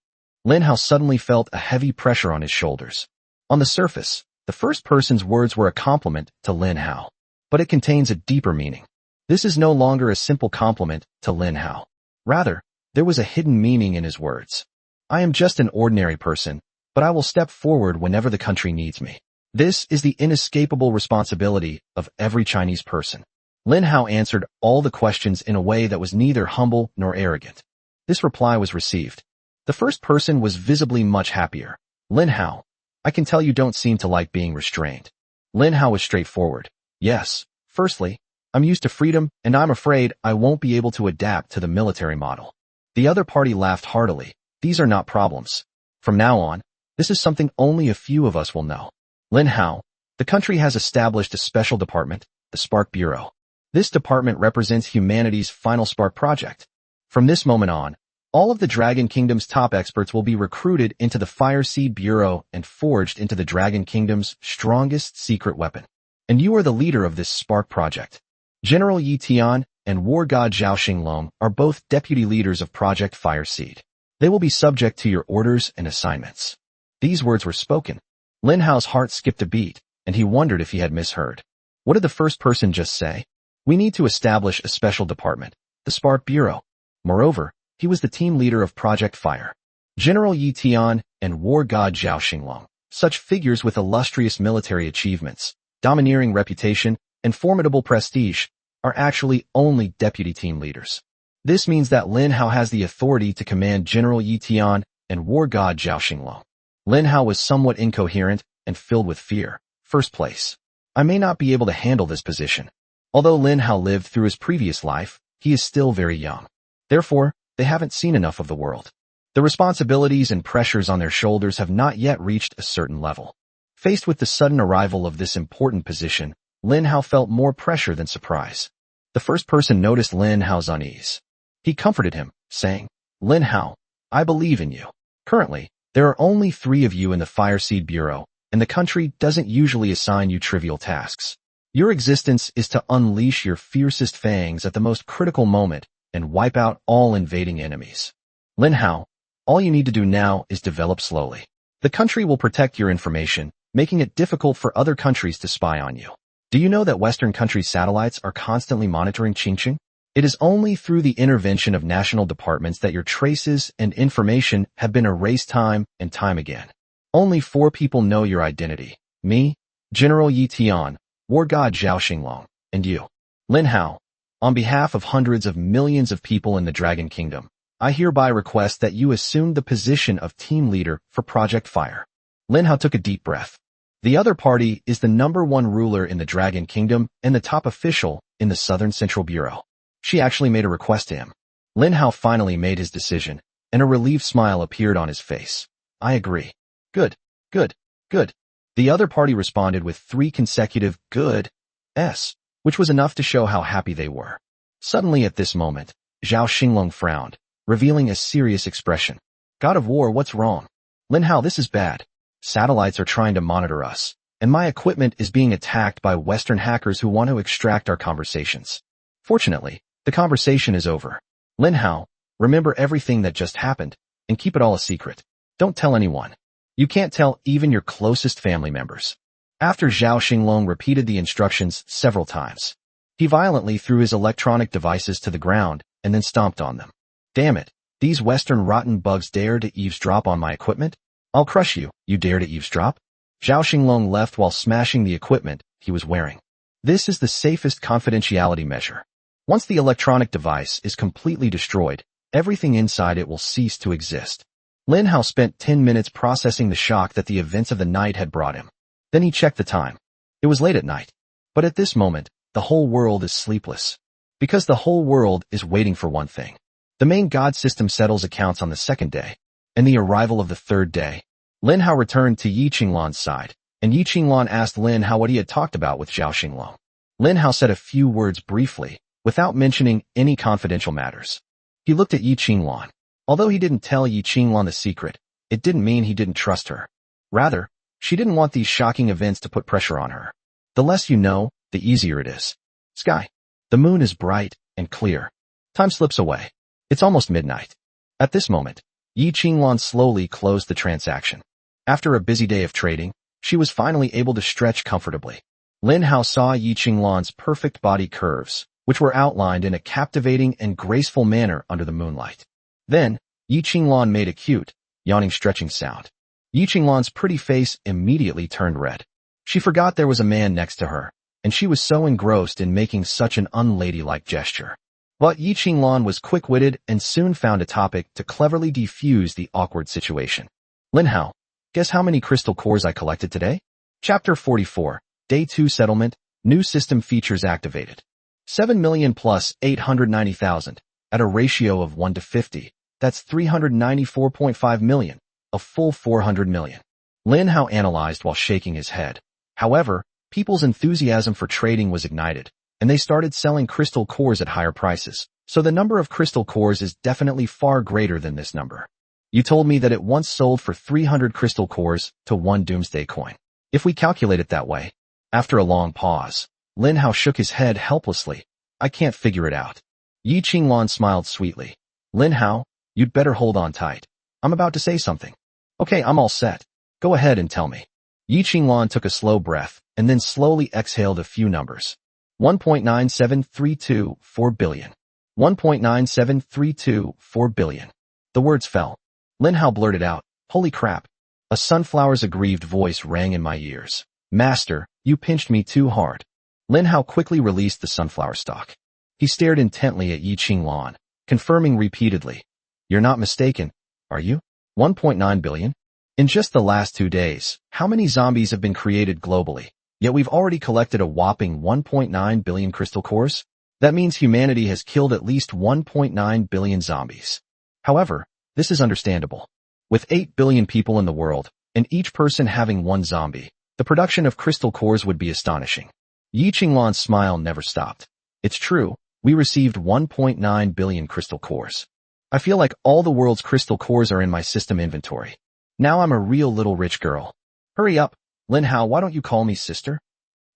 Lin Hao suddenly felt a heavy pressure on his shoulders. On the surface, the first person's words were a compliment to Lin Hao, but it contains a deeper meaning. This is no longer a simple compliment to Lin Hao. Rather, there was a hidden meaning in his words. I am just an ordinary person, but I will step forward whenever the country needs me. This is the inescapable responsibility of every Chinese person. Lin Hao answered all the questions in a way that was neither humble nor arrogant. This reply was received. The first person was visibly much happier. Lin Hao, I can tell you don't seem to like being restrained. Lin Hao was straightforward. Yes, firstly, I'm used to freedom, and I'm afraid I won't be able to adapt to the military model. The other party laughed heartily. These are not problems. From now on, this is something only a few of us will know. Lin Hao, the country has established a special department, the Spark Bureau. This department represents humanity's final Spark project. From this moment on, all of the Dragon Kingdom's top experts will be recruited into the Fire Seed Bureau and forged into the Dragon Kingdom's strongest secret weapon. And you are the leader of this Spark project. General Yi Tian and War God Zhao Xinglong are both deputy leaders of Project Fire Seed. They will be subject to your orders and assignments. These words were spoken. Lin Hao's heart skipped a beat, and he wondered if he had misheard. What did the first person just say? We need to establish a special department, the Spark Bureau. Moreover, he was the team leader of Project Fire. General Yi Tian and war god Zhao Xinglong, such figures with illustrious military achievements, domineering reputation, and formidable prestige, are actually only deputy team leaders. This means that Lin Hao has the authority to command General Yi Tian and war god Zhao Xinglong. Lin Hao was somewhat incoherent and filled with fear. First place. I may not be able to handle this position. Although Lin Hao lived through his previous life, he is still very young. Therefore, they haven't seen enough of the world. The responsibilities and pressures on their shoulders have not yet reached a certain level. Faced with the sudden arrival of this important position, Lin Hao felt more pressure than surprise. The first person noticed Lin Hao's unease. He comforted him, saying, Lin Hao, I believe in you. Currently, there are only 3 of you in the Fireseed Bureau, and the country doesn't usually assign you trivial tasks. Your existence is to unleash your fiercest fangs at the most critical moment and wipe out all invading enemies. Lin Hao, all you need to do now is develop slowly. The country will protect your information, making it difficult for other countries to spy on you. Do you know that Western country satellites are constantly monitoring Qingqing? It is only through the intervention of national departments that your traces and information have been erased time and time again. Only 4 people know your identity. Me, General Yi Tian, war god Zhao Xinglong, and you. Lin Hao, on behalf of hundreds of millions of people in the Dragon Kingdom, I hereby request that you assume the position of team leader for Project Fire. Lin Hao took a deep breath. The other party is the #1 ruler in the Dragon Kingdom and the top official in the Southern Central Bureau. She actually made a request to him. Lin Hao finally made his decision, and a relieved smile appeared on his face. I agree. Good, good, good. The other party responded with 3 consecutive good-s, which was enough to show how happy they were. Suddenly at this moment, Zhao Xinglong frowned, revealing a serious expression. God of War, what's wrong? Lin Hao, this is bad. Satellites are trying to monitor us, and my equipment is being attacked by Western hackers who want to extract our conversations. Fortunately, the conversation is over. Lin Hao, remember everything that just happened, and keep it all a secret. Don't tell anyone. You can't tell even your closest family members. After Zhao Xinglong repeated the instructions several times, he violently threw his electronic devices to the ground and then stomped on them. Damn it, these Western rotten bugs dare to eavesdrop on my equipment? I'll crush you, you dare to eavesdrop? Zhao Xinglong left while smashing the equipment he was wearing. This is the safest confidentiality measure. Once the electronic device is completely destroyed, everything inside it will cease to exist. Lin Hao spent 10 minutes processing the shock that the events of the night had brought him. Then he checked the time. It was late at night. But at this moment, the whole world is sleepless. Because the whole world is waiting for one thing. The main god system settles accounts on the 2nd day, and the arrival of the 3rd day. Lin Hao returned to Yi Qinglan's side, and Yi Qinglan asked Lin Hao what he had talked about with Zhao Xinglong. Lin Hao said a few words briefly, without mentioning any confidential matters. He looked at Yi Qinglan. Although he didn't tell Yi Qinglan the secret, it didn't mean he didn't trust her. Rather, she didn't want these shocking events to put pressure on her. The less you know, the easier it is. Sky. The moon is bright and clear. Time slips away. It's almost midnight. At this moment, Yi Qinglan slowly closed the transaction. After a busy day of trading, she was finally able to stretch comfortably. Lin Hao saw Yi Qinglan's perfect body curves, which were outlined in a captivating and graceful manner under the moonlight. Then, Yi Qinglan made a cute, yawning stretching sound. Yi Qinglan's pretty face immediately turned red. She forgot there was a man next to her, and she was so engrossed in making such an unladylike gesture. But Yi Qinglan was quick-witted and soon found a topic to cleverly defuse the awkward situation. Lin Hao, guess how many crystal cores I collected today? Chapter 44, Day 2 Settlement, New System Features Activated. 7 million plus 890,000, at a ratio of 1 to 50. That's 394.5 million, a full 400 million. Lin Hao analyzed while shaking his head. However, people's enthusiasm for trading was ignited, and they started selling crystal cores at higher prices. So the number of crystal cores is definitely far greater than this number. You told me that it once sold for 300 crystal cores to 1 doomsday coin. If we calculate it that way. After a long pause, Lin Hao shook his head helplessly. I can't figure it out. Yi Qinglan smiled sweetly. Lin Hao, you'd better hold on tight. I'm about to say something. Okay, I'm all set. Go ahead and tell me. Yi Qinglan took a slow breath and then slowly exhaled a few numbers. 1.9732 billion. 1.9732 billion. The words fell. Lin Hao blurted out, "Holy crap." A sunflower's aggrieved voice rang in my ears. "Master, you pinched me too hard." Lin Hao quickly released the sunflower stalk. He stared intently at Yi Qinglan, confirming repeatedly, "You're not mistaken, are you? 1.9 billion? In just the last 2 days, how many zombies have been created globally? Yet we've already collected a whopping 1.9 billion crystal cores? That means humanity has killed at least 1.9 billion zombies. However, this is understandable. With 8 billion people in the world, and each person having one zombie, the production of crystal cores would be astonishing." Yi Qinglan's smile never stopped. "It's true, we received 1.9 billion crystal cores. I feel like all the world's crystal cores are in my system inventory. Now I'm a real little rich girl. Hurry up, Lin Hao, why don't you call me sister?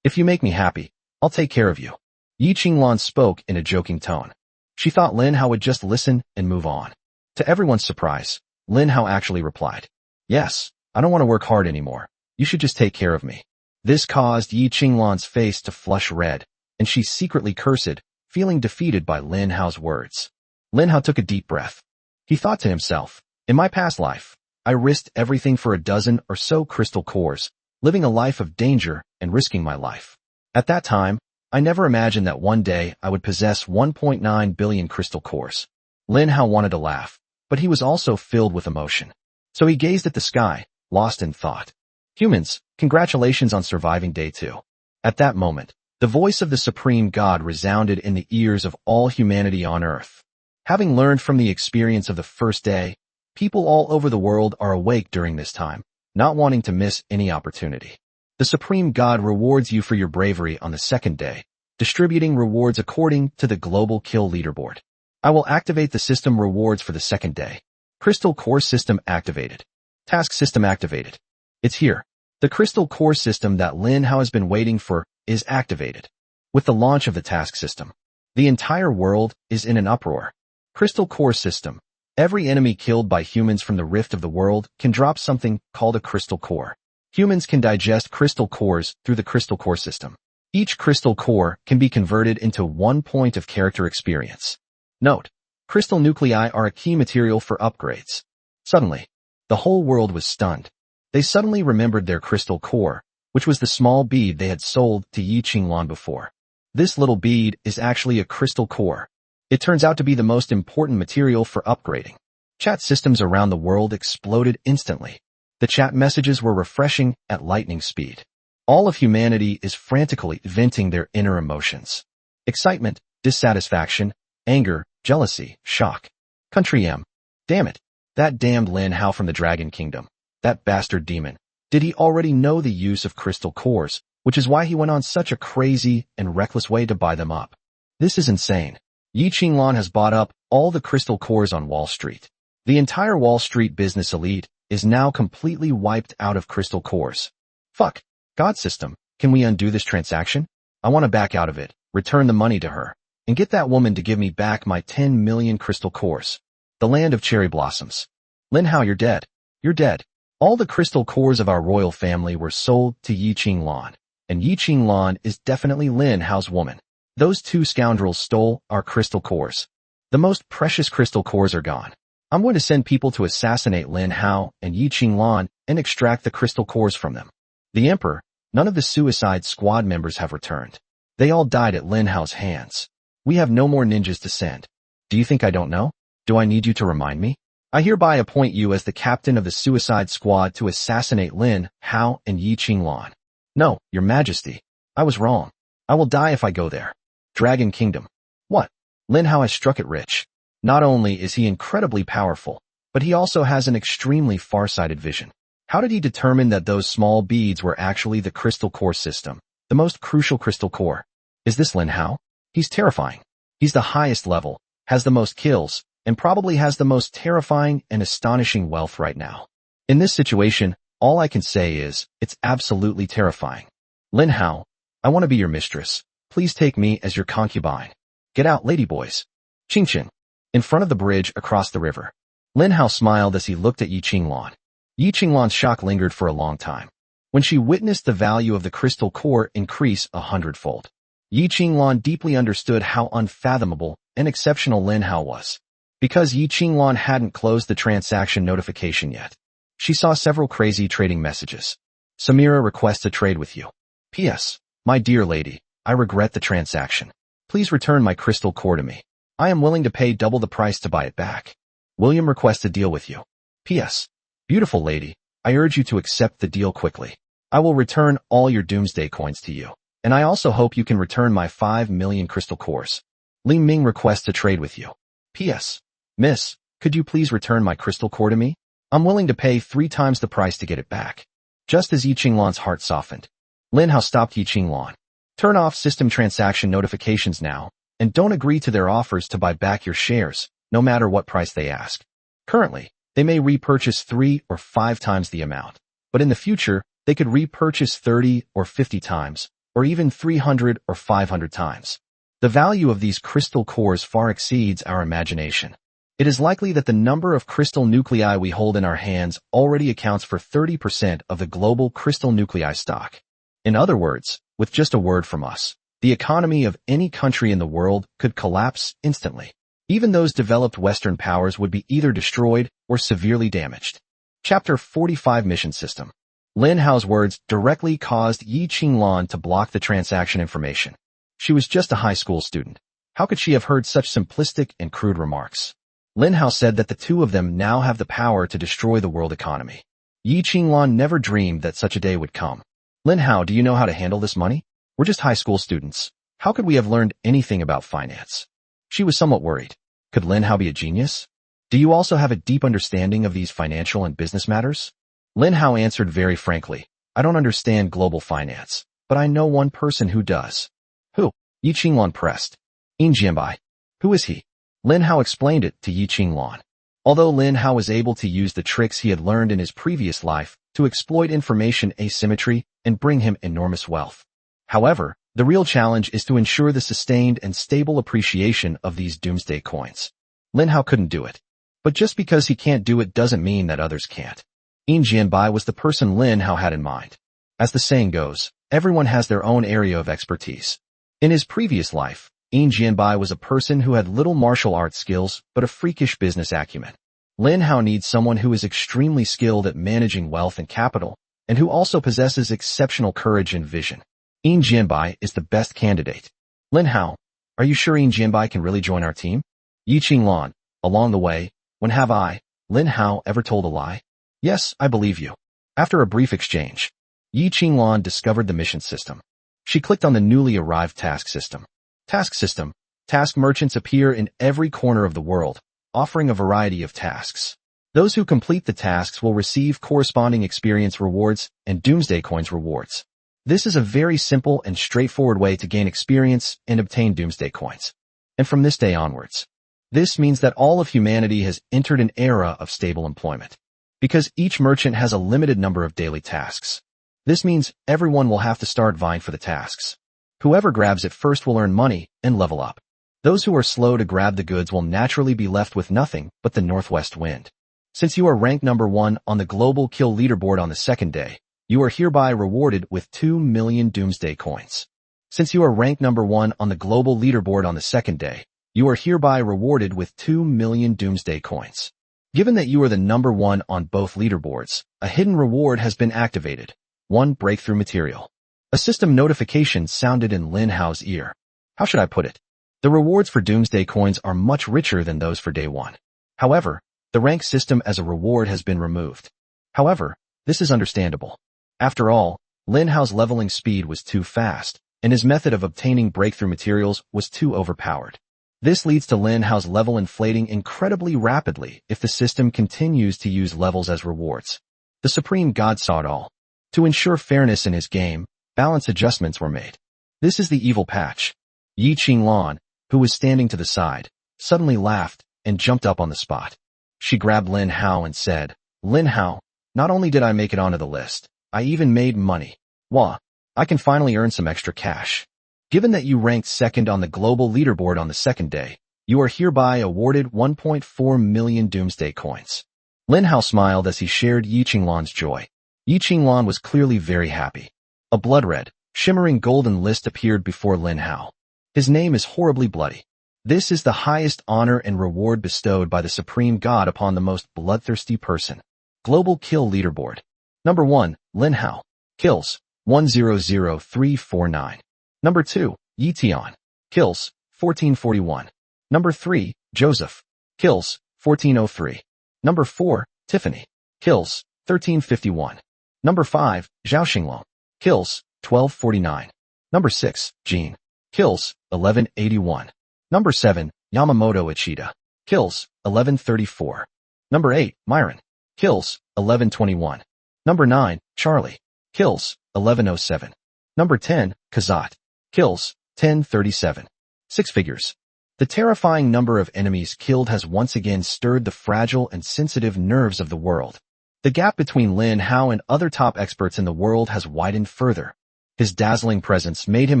If you make me happy, I'll take care of you." Yi Qinglan spoke in a joking tone. She thought Lin Hao would just listen and move on. To everyone's surprise, Lin Hao actually replied, "Yes, I don't want to work hard anymore. You should just take care of me." This caused Yi Qinglan's face to flush red, and she secretly cursed, feeling defeated by Lin Hao's words. Lin Hao took a deep breath. He thought to himself, "In my past life, I risked everything for a dozen or so crystal cores, living a life of danger and risking my life. At that time, I never imagined that one day I would possess 1.9 billion crystal cores." Lin Hao wanted to laugh, but he was also filled with emotion. So he gazed at the sky, lost in thought. "Humans, congratulations on surviving day 2. At that moment, the voice of the Supreme God resounded in the ears of all humanity on Earth. Having learned from the experience of the first day, people all over the world are awake during this time, not wanting to miss any opportunity. The Supreme God rewards you for your bravery on the second day, distributing rewards according to the Global Kill Leaderboard. I will activate the system rewards for the second day. Crystal Core System activated. Task System activated. It's here. The Crystal Core System that Lin Hao has been waiting for is activated. With the launch of the task system, the entire world is in an uproar. Crystal Core System. Every enemy killed by humans from the rift of the world can drop something called a crystal core. Humans can digest crystal cores through the Crystal Core System. Each crystal core can be converted into 1 point of character experience. Note: crystal nuclei are a key material for upgrades. Suddenly, the whole world was stunned. They suddenly remembered their crystal core, which was the small bead they had sold to Yi Qinglan before. This little bead is actually a crystal core. It turns out to be the most important material for upgrading. Chat systems around the world exploded instantly. The chat messages were refreshing at lightning speed. All of humanity is frantically venting their inner emotions. Excitement, dissatisfaction, anger, jealousy, shock. Country M. Damn it. That damned Lin Hao from the Dragon Kingdom. That bastard demon. Did he already know the use of crystal cores, which is why he went on such a crazy and reckless way to buy them up? This is insane. Yi Qinglan has bought up all the crystal cores on Wall Street. The entire Wall Street business elite is now completely wiped out of crystal cores. Fuck. God system, can we undo this transaction? I want to back out of it, return the money to her, and get that woman to give me back my 10 million crystal cores. The land of cherry blossoms. Lin Hao, you're dead. You're dead. All the crystal cores of our royal family were sold to Yi Qinglan, and Yi Qinglan is definitely Lin Hao's woman. Those two scoundrels stole our crystal cores. The most precious crystal cores are gone. I'm going to send people to assassinate Lin Hao and Yi Qinglan and extract the crystal cores from them. The Emperor, none of the Suicide Squad members have returned. They all died at Lin Hao's hands. We have no more ninjas to send. Do you think I don't know? Do I need you to remind me? I hereby appoint you as the captain of the Suicide Squad to assassinate Lin Hao and Yi Qinglan. No, Your Majesty. I was wrong. I will die if I go there. Dragon Kingdom. What? Lin Hao has struck it rich. Not only is he incredibly powerful, but he also has an extremely far-sighted vision. How did he determine that those small beads were actually the Crystal Core System, the most crucial crystal core? Is this Lin Hao? He's terrifying. He's the highest level, has the most kills, and probably has the most terrifying and astonishing wealth right now. In this situation, all I can say is, it's absolutely terrifying. Lin Hao, I want to be your mistress. Please take me as your concubine. Get out, ladyboys. Qingchen. In front of the bridge across the river. Lin Hao smiled as he looked at Yi Qinglan. Yi Qinglan's shock lingered for a long time. when she witnessed the value of the crystal core increase 100-fold. Yi Qinglan deeply understood how unfathomable and exceptional Lin Hao was. Because Yi Qinglan hadn't closed the transaction notification yet, she saw several crazy trading messages. Samira requests to trade with you. P.S. My dear lady, I regret the transaction. Please return my crystal core to me. I am willing to pay double the price to buy it back. William requests to deal with you. P.S. Beautiful lady, I urge you to accept the deal quickly. I will return all your doomsday coins to you. And I also hope you can return my 5 million crystal cores. Li Ming requests to trade with you. P.S. Miss, could you please return my crystal core to me? I'm willing to pay 3 times the price to get it back. Just as Yi Qinglan's heart softened, Lin Hao stopped Yi Qinglan. Turn off system transaction notifications now, and don't agree to their offers to buy back your shares, no matter what price they ask. Currently, they may repurchase 3 or 5 times the amount, but in the future, they could repurchase 30 or 50 times, or even 300 or 500 times. The value of these crystal cores far exceeds our imagination. It is likely that the number of crystal nuclei we hold in our hands already accounts for 30% of the global crystal nuclei stock. In other words, with just a word from us, the economy of any country in the world could collapse instantly. Even those developed Western powers would be either destroyed or severely damaged. Chapter 45 Mission System. Lin Hao's words directly caused Yi Qinglan to block the transaction information. She was just a high school student. How could she have heard such simplistic and crude remarks? Lin Hao said that the two of them now have the power to destroy the world economy. Yi Qinglan never dreamed that such a day would come. Lin Hao, do you know how to handle this money? We're just high school students. How could we have learned anything about finance? She was somewhat worried. Could Lin Hao be a genius? Do you also have a deep understanding of these financial and business matters? Lin Hao answered very frankly, I don't understand global finance, but I know one person who does. Who? Yi Qinglan pressed. Yin Jianbai. Who is he? Lin Hao explained it to Yi Qinglan. Although Lin Hao was able to use the tricks he had learned in his previous life to exploit information asymmetry and bring him enormous wealth. However, the real challenge is to ensure the sustained and stable appreciation of these doomsday coins. Lin Hao couldn't do it. But just because he can't do it doesn't mean that others can't. Yin Jianbai was the person Lin Hao had in mind. As the saying goes, everyone has their own area of expertise. In his previous life, Yin Jianbai was a person who had little martial arts skills but a freakish business acumen. Lin Hao needs someone who is extremely skilled at managing wealth and capital, and who also possesses exceptional courage and vision. Yin Jianbai is the best candidate. Lin Hao, are you sure Yin Jianbai can really join our team? Yi Qinglan, along the way, when have I, Lin Hao, ever told a lie? Yes, I believe you. After a brief exchange, Yi Qinglan discovered the mission system. She clicked on the newly arrived task system. Task system. Task merchants appear in every corner of the world, offering a variety of tasks. Those who complete the tasks will receive corresponding experience rewards and doomsday coins rewards. This is a very simple and straightforward way to gain experience and obtain doomsday coins. And from this day onwards, this means that all of humanity has entered an era of stable employment. Because each merchant has a limited number of daily tasks. This means everyone will have to start vying for the tasks. Whoever grabs it first will earn money and level up. Those who are slow to grab the goods will naturally be left with nothing but the northwest wind. Since you are ranked number 1 on the global kill leaderboard on the second day, you are hereby rewarded with 2 million doomsday coins. Since you are ranked number 1 on the global leaderboard on the second day, you are hereby rewarded with 2 million doomsday coins. Given that you are the number 1 on both leaderboards, a hidden reward has been activated. 1 breakthrough material. A system notification sounded in Lin Hao's ear. How should I put it? The rewards for doomsday coins are much richer than those for day 1. However, the rank system as a reward has been removed. However, this is understandable. After all, Lin Hao's leveling speed was too fast, and his method of obtaining breakthrough materials was too overpowered. This leads to Lin Hao's level inflating incredibly rapidly if the system continues to use levels as rewards. The Supreme God saw it all. To ensure fairness in his game, balance adjustments were made. This is the evil patch. Yi Qinglan, who was standing to the side, suddenly laughed and jumped up on the spot. She grabbed Lin Hao and said, Lin Hao, not only did I make it onto the list, I even made money. Wah, I can finally earn some extra cash. Given that you ranked second on the global leaderboard on the second day, you are hereby awarded 1.4 million doomsday coins. Lin Hao smiled as he shared Yi Qinglan's joy. Yi Qinglan was clearly very happy. A blood-red, shimmering golden list appeared before Lin Hao. His name is horribly bloody. This is the highest honor and reward bestowed by the Supreme God upon the most bloodthirsty person. Global Kill Leaderboard. Number 1, Lin Hao. Kills, 100349. Number 2, Yi Tian. Kills, 1441. Number 3, Joseph. Kills, 1403. Number 4, Tiffany. Kills, 1351. Number 5, Zhao Xinglong. Kills, 1249. Number 6, Jean. Kills, 1181. Number 7, Yamamoto Ichida. Kills, 1134. Number 8, Myron. Kills, 1121. Number 9, Charlie. Kills, 1107. Number 10, Kazat. Kills, 1037. 6 figures. The terrifying number of enemies killed has once again stirred the fragile and sensitive nerves of the world. The gap between Lin Hao and other top experts in the world has widened further. His dazzling presence made him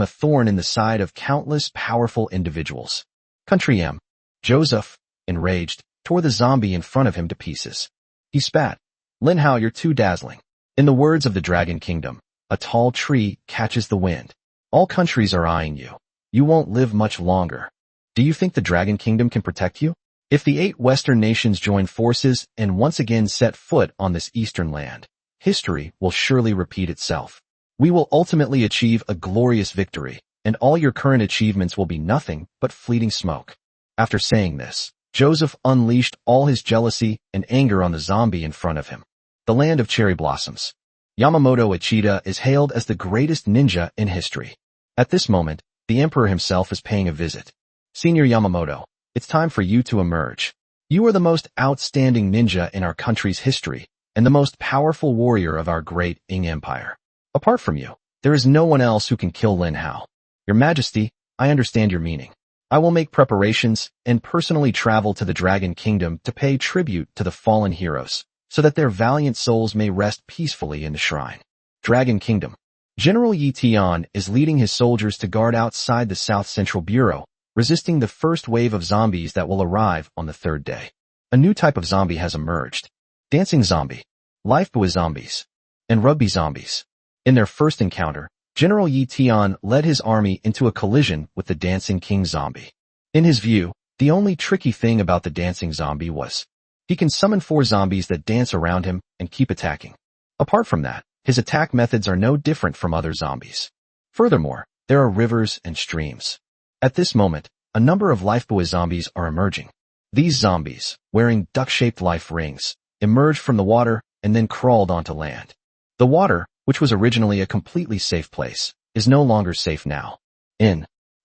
a thorn in the side of countless powerful individuals. Country M. Joseph, enraged, tore the zombie in front of him to pieces. He spat. Lin Hao, you're too dazzling. In the words of the Dragon Kingdom, a tall tree catches the wind. All countries are eyeing you. You won't live much longer. Do you think the Dragon Kingdom can protect you? If the 8 Western nations join forces and once again set foot on this eastern land, history will surely repeat itself. We will ultimately achieve a glorious victory, and all your current achievements will be nothing but fleeting smoke. After saying this, Joseph unleashed all his jealousy and anger on the zombie in front of him. The land of cherry blossoms. Yamamoto Ichida is hailed as the greatest ninja in history. At this moment, the emperor himself is paying a visit. Senior Yamamoto, it's time for you to emerge. You are the most outstanding ninja in our country's history, and the most powerful warrior of our great Qing Empire. Apart from you, there is no one else who can kill Lin Hao. Your Majesty, I understand your meaning. I will make preparations and personally travel to the Dragon Kingdom to pay tribute to the fallen heroes, so that their valiant souls may rest peacefully in the shrine. Dragon Kingdom. General Yi Tian is leading his soldiers to guard outside the South Central Bureau, resisting the first wave of zombies that will arrive on the 3rd day. A new type of zombie has emerged. Dancing zombie, lifebuoy zombies, and rugby zombies. In their first encounter, General Yi Tian led his army into a collision with the Dancing King zombie. In his view, the only tricky thing about the dancing zombie was he can summon 4 zombies that dance around him and keep attacking. Apart from that, his attack methods are no different from other zombies. Furthermore, there are rivers and streams. At this moment, a number of lifebuoy zombies are emerging. These zombies, wearing duck-shaped life rings, emerged from the water and then crawled onto land. The water, which was originally a completely safe place, is no longer safe now.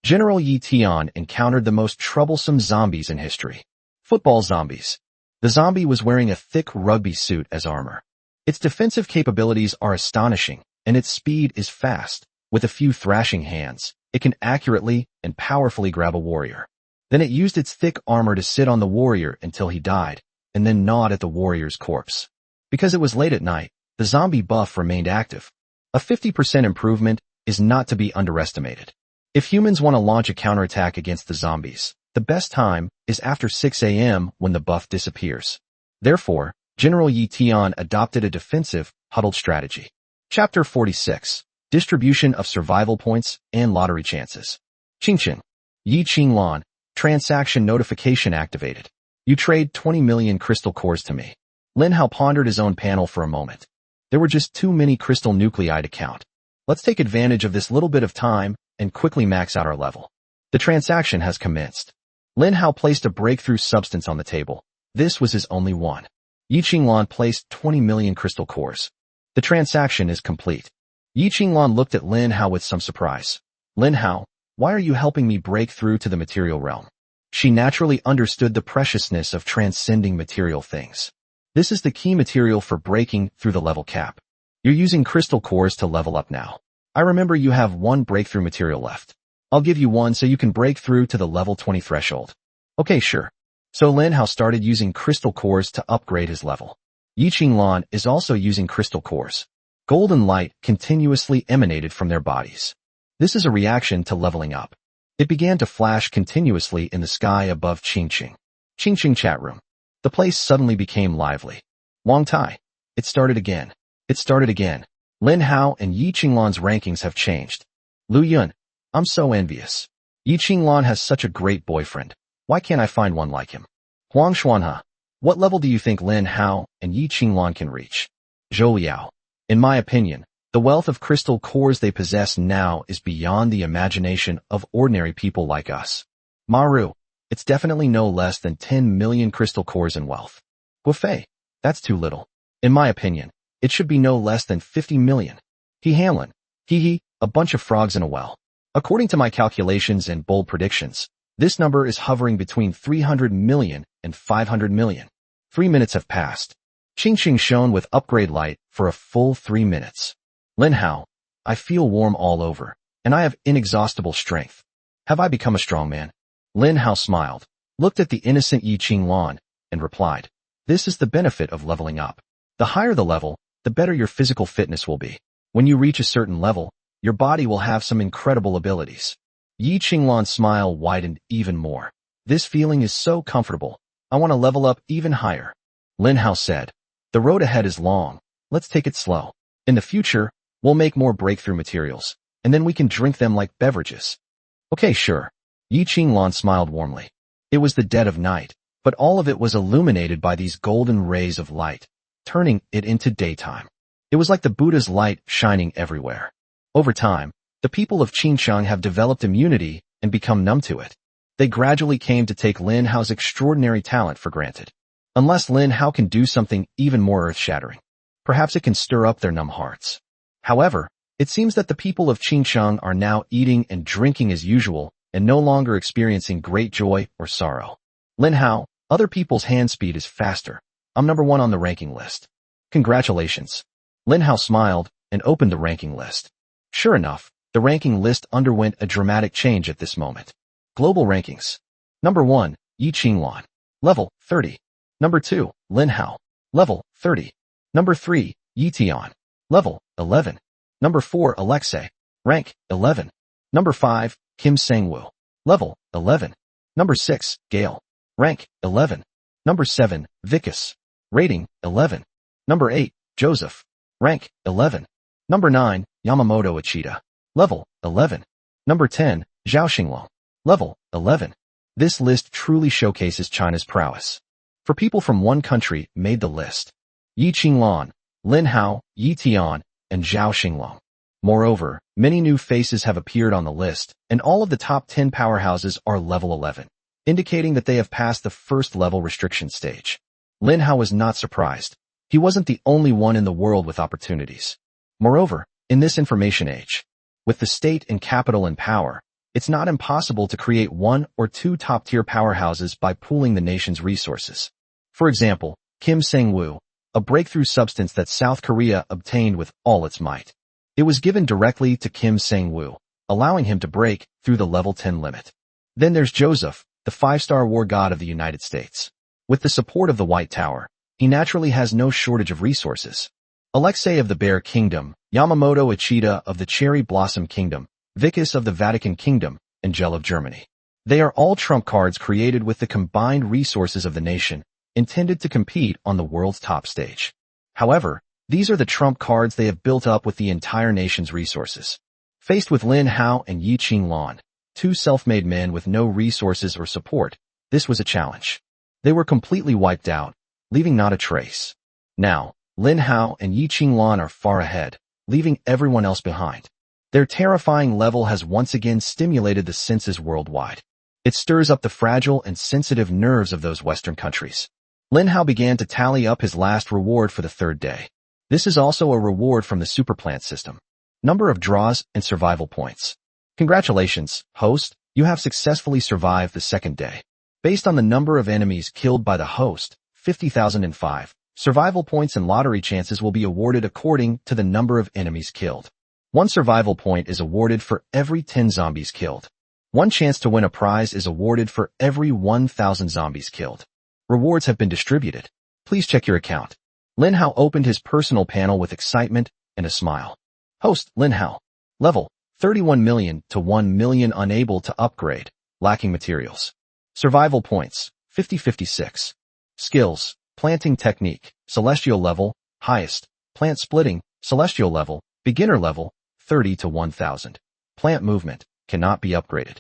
General Yi Tian encountered the most troublesome zombies in history. Football zombies. The zombie was wearing a thick rugby suit as armor. Its defensive capabilities are astonishing, and its speed is fast. With a few thrashing hands, it can accurately and powerfully grab a warrior. Then it used its thick armor to sit on the warrior until he died, and then gnawed at the warrior's corpse. Because it was late at night, the zombie buff remained active. A 50% improvement is not to be underestimated. If humans want to launch a counterattack against the zombies, the best time is after 6 a.m. when the buff disappears. Therefore, General Yi Tian adopted a defensive, huddled strategy. Chapter 46. Distribution of survival points and lottery chances. Qingqing. Yi Qinglan. Transaction notification activated. You trade 20 million crystal cores to me. Lin Hao pondered his own panel for a moment. There were just too many crystal nuclei to count. Let's take advantage of this little bit of time and quickly max out our level. The transaction has commenced. Lin Hao placed a breakthrough substance on the table. This was his only one. Yi Qinglan placed 20 million crystal cores. The transaction is complete. Yi Qinglan looked at Lin Hao with some surprise. Lin Hao, why are you helping me break through to the material realm? She naturally understood the preciousness of transcending material things. This is the key material for breaking through the level cap. You're using crystal cores to level up now. I remember you have 1 breakthrough material left. I'll give you 1 so you can break through to the level 20 threshold. Okay, sure. So Lin Hao started using crystal cores to upgrade his level. Yi Qinglan is also using crystal cores. Golden light continuously emanated from their bodies. This is a reaction to leveling up. It began to flash continuously in the sky above Qingqing. Qingqing chat room. The place suddenly became lively. Wang Tai. It started again. It started again. Lin Hao and Yi Qinglan's rankings have changed. Lu Yun, I'm so envious. Yi Qinglan has such a great boyfriend. Why can't I find one like him? Huang Xuanhe, what level do you think Lin Hao and Yi Qinglan can reach? Zhou Liao, in my opinion, the wealth of crystal cores they possess now is beyond the imagination of ordinary people like us. Maru, it's definitely no less than 10 million crystal cores in wealth. Guofei, that's too little. In my opinion, it should be no less than 50 million. He Hanlin, a bunch of frogs in a well. According to my calculations and bold predictions, this number is hovering between 300 million and 500 million. 3 minutes have passed. Qingqing shone with upgrade light for a full 3 minutes. Lin Hao, I feel warm all over, and I have inexhaustible strength. Have I become a strong man? Lin Hao smiled, looked at the innocent Yi Qinglan, and replied, this is the benefit of leveling up. The higher the level, the better your physical fitness will be. When you reach a certain level, your body will have some incredible abilities. Yi Qinglan's smile widened even more. This feeling is so comfortable. I want to level up even higher. Lin Hao said, the road ahead is long. Let's take it slow. In the future, we'll make more breakthrough materials, and then we can drink them like beverages. Okay, sure. Yi Qinglan smiled warmly. It was the dead of night, but all of it was illuminated by these golden rays of light, turning it into daytime. It was like the Buddha's light shining everywhere. Over time, the people of Qincheng have developed immunity and become numb to it. They gradually came to take Lin Hao's extraordinary talent for granted. Unless Lin Hao can do something even more earth-shattering, perhaps it can stir up their numb hearts. However, it seems that the people of Qincheng are now eating and drinking as usual and no longer experiencing great joy or sorrow. Lin Hao, other people's hand speed is faster. I'm number 1 on the ranking list. Congratulations. Lin Hao smiled and opened the ranking list. Sure enough, the ranking list underwent a dramatic change at this moment. Global rankings. Number 1, Yi Qinglan. Level 30. Number 2, Lin Hao. Level 30. Number 3, Yi Tian. Level 11. Number 4, Alexei. Rank 11. Number 5, Kim Sang-woo. Level 11. Number 6, Gale. Rank 11. Number 7, Vikas. Rating 11. Number 8, Joseph. Rank 11. Number 9, Yamamoto Achida. Level 11. Number 10, Zhao Xinglong. Level 11. This list truly showcases China's prowess. For people from one country made the list. Yi Qinglan, Lin Hao, Yi Tian, and Zhao Xinglong. Moreover, many new faces have appeared on the list, and all of the top 10 powerhouses are level 11, indicating that they have passed the first level restriction stage. Lin Hao was not surprised. He wasn't the only one in the world with opportunities. Moreover, in this information age, with the state and capital in power, it's not impossible to create 1 or 2 top-tier powerhouses by pooling the nation's resources. For example, Kim Sang-woo, a breakthrough substance that South Korea obtained with all its might. It was given directly to Kim Sang-woo, allowing him to break through the level 10 limit. Then there's Joseph, the 5-star war god of the United States. With the support of the White Tower, he naturally has no shortage of resources. Alexei of the Bear Kingdom, Yamamoto Achida of the Cherry Blossom Kingdom, Vikas of the Vatican Kingdom, and Gel of Germany. They are all trump cards created with the combined resources of the nation, intended to compete on the world's top stage. However, these are the trump cards they have built up with the entire nation's resources. Faced with Lin Hao and Yi Qinglan, 2 self-made men with no resources or support, this was a challenge. They were completely wiped out, leaving not a trace. Now, Lin Hao and Yi Qinglan are far ahead, leaving everyone else behind. Their terrifying level has once again stimulated the senses worldwide. It stirs up the fragile and sensitive nerves of those Western countries. Lin Hao began to tally up his last reward for the 3rd day. This is also a reward from the Superplant system. Number of draws and survival points. Congratulations, host, you have successfully survived the 2nd day. Based on the number of enemies killed by the host, 50,005, survival points and lottery chances will be awarded according to the number of enemies killed. 1 survival point is awarded for every 10 zombies killed. 1 chance to win a prize is awarded for every 1,000 zombies killed. Rewards have been distributed. Please check your account. Lin Hao opened his personal panel with excitement and a smile. Host, Lin Hao. Level, 31 million to 1 million unable to upgrade, lacking materials. Survival points, 50-56. Skills, planting technique, celestial level, highest, Plant splitting, celestial level, beginner level, 30 to 1000. Plant movement, cannot be upgraded.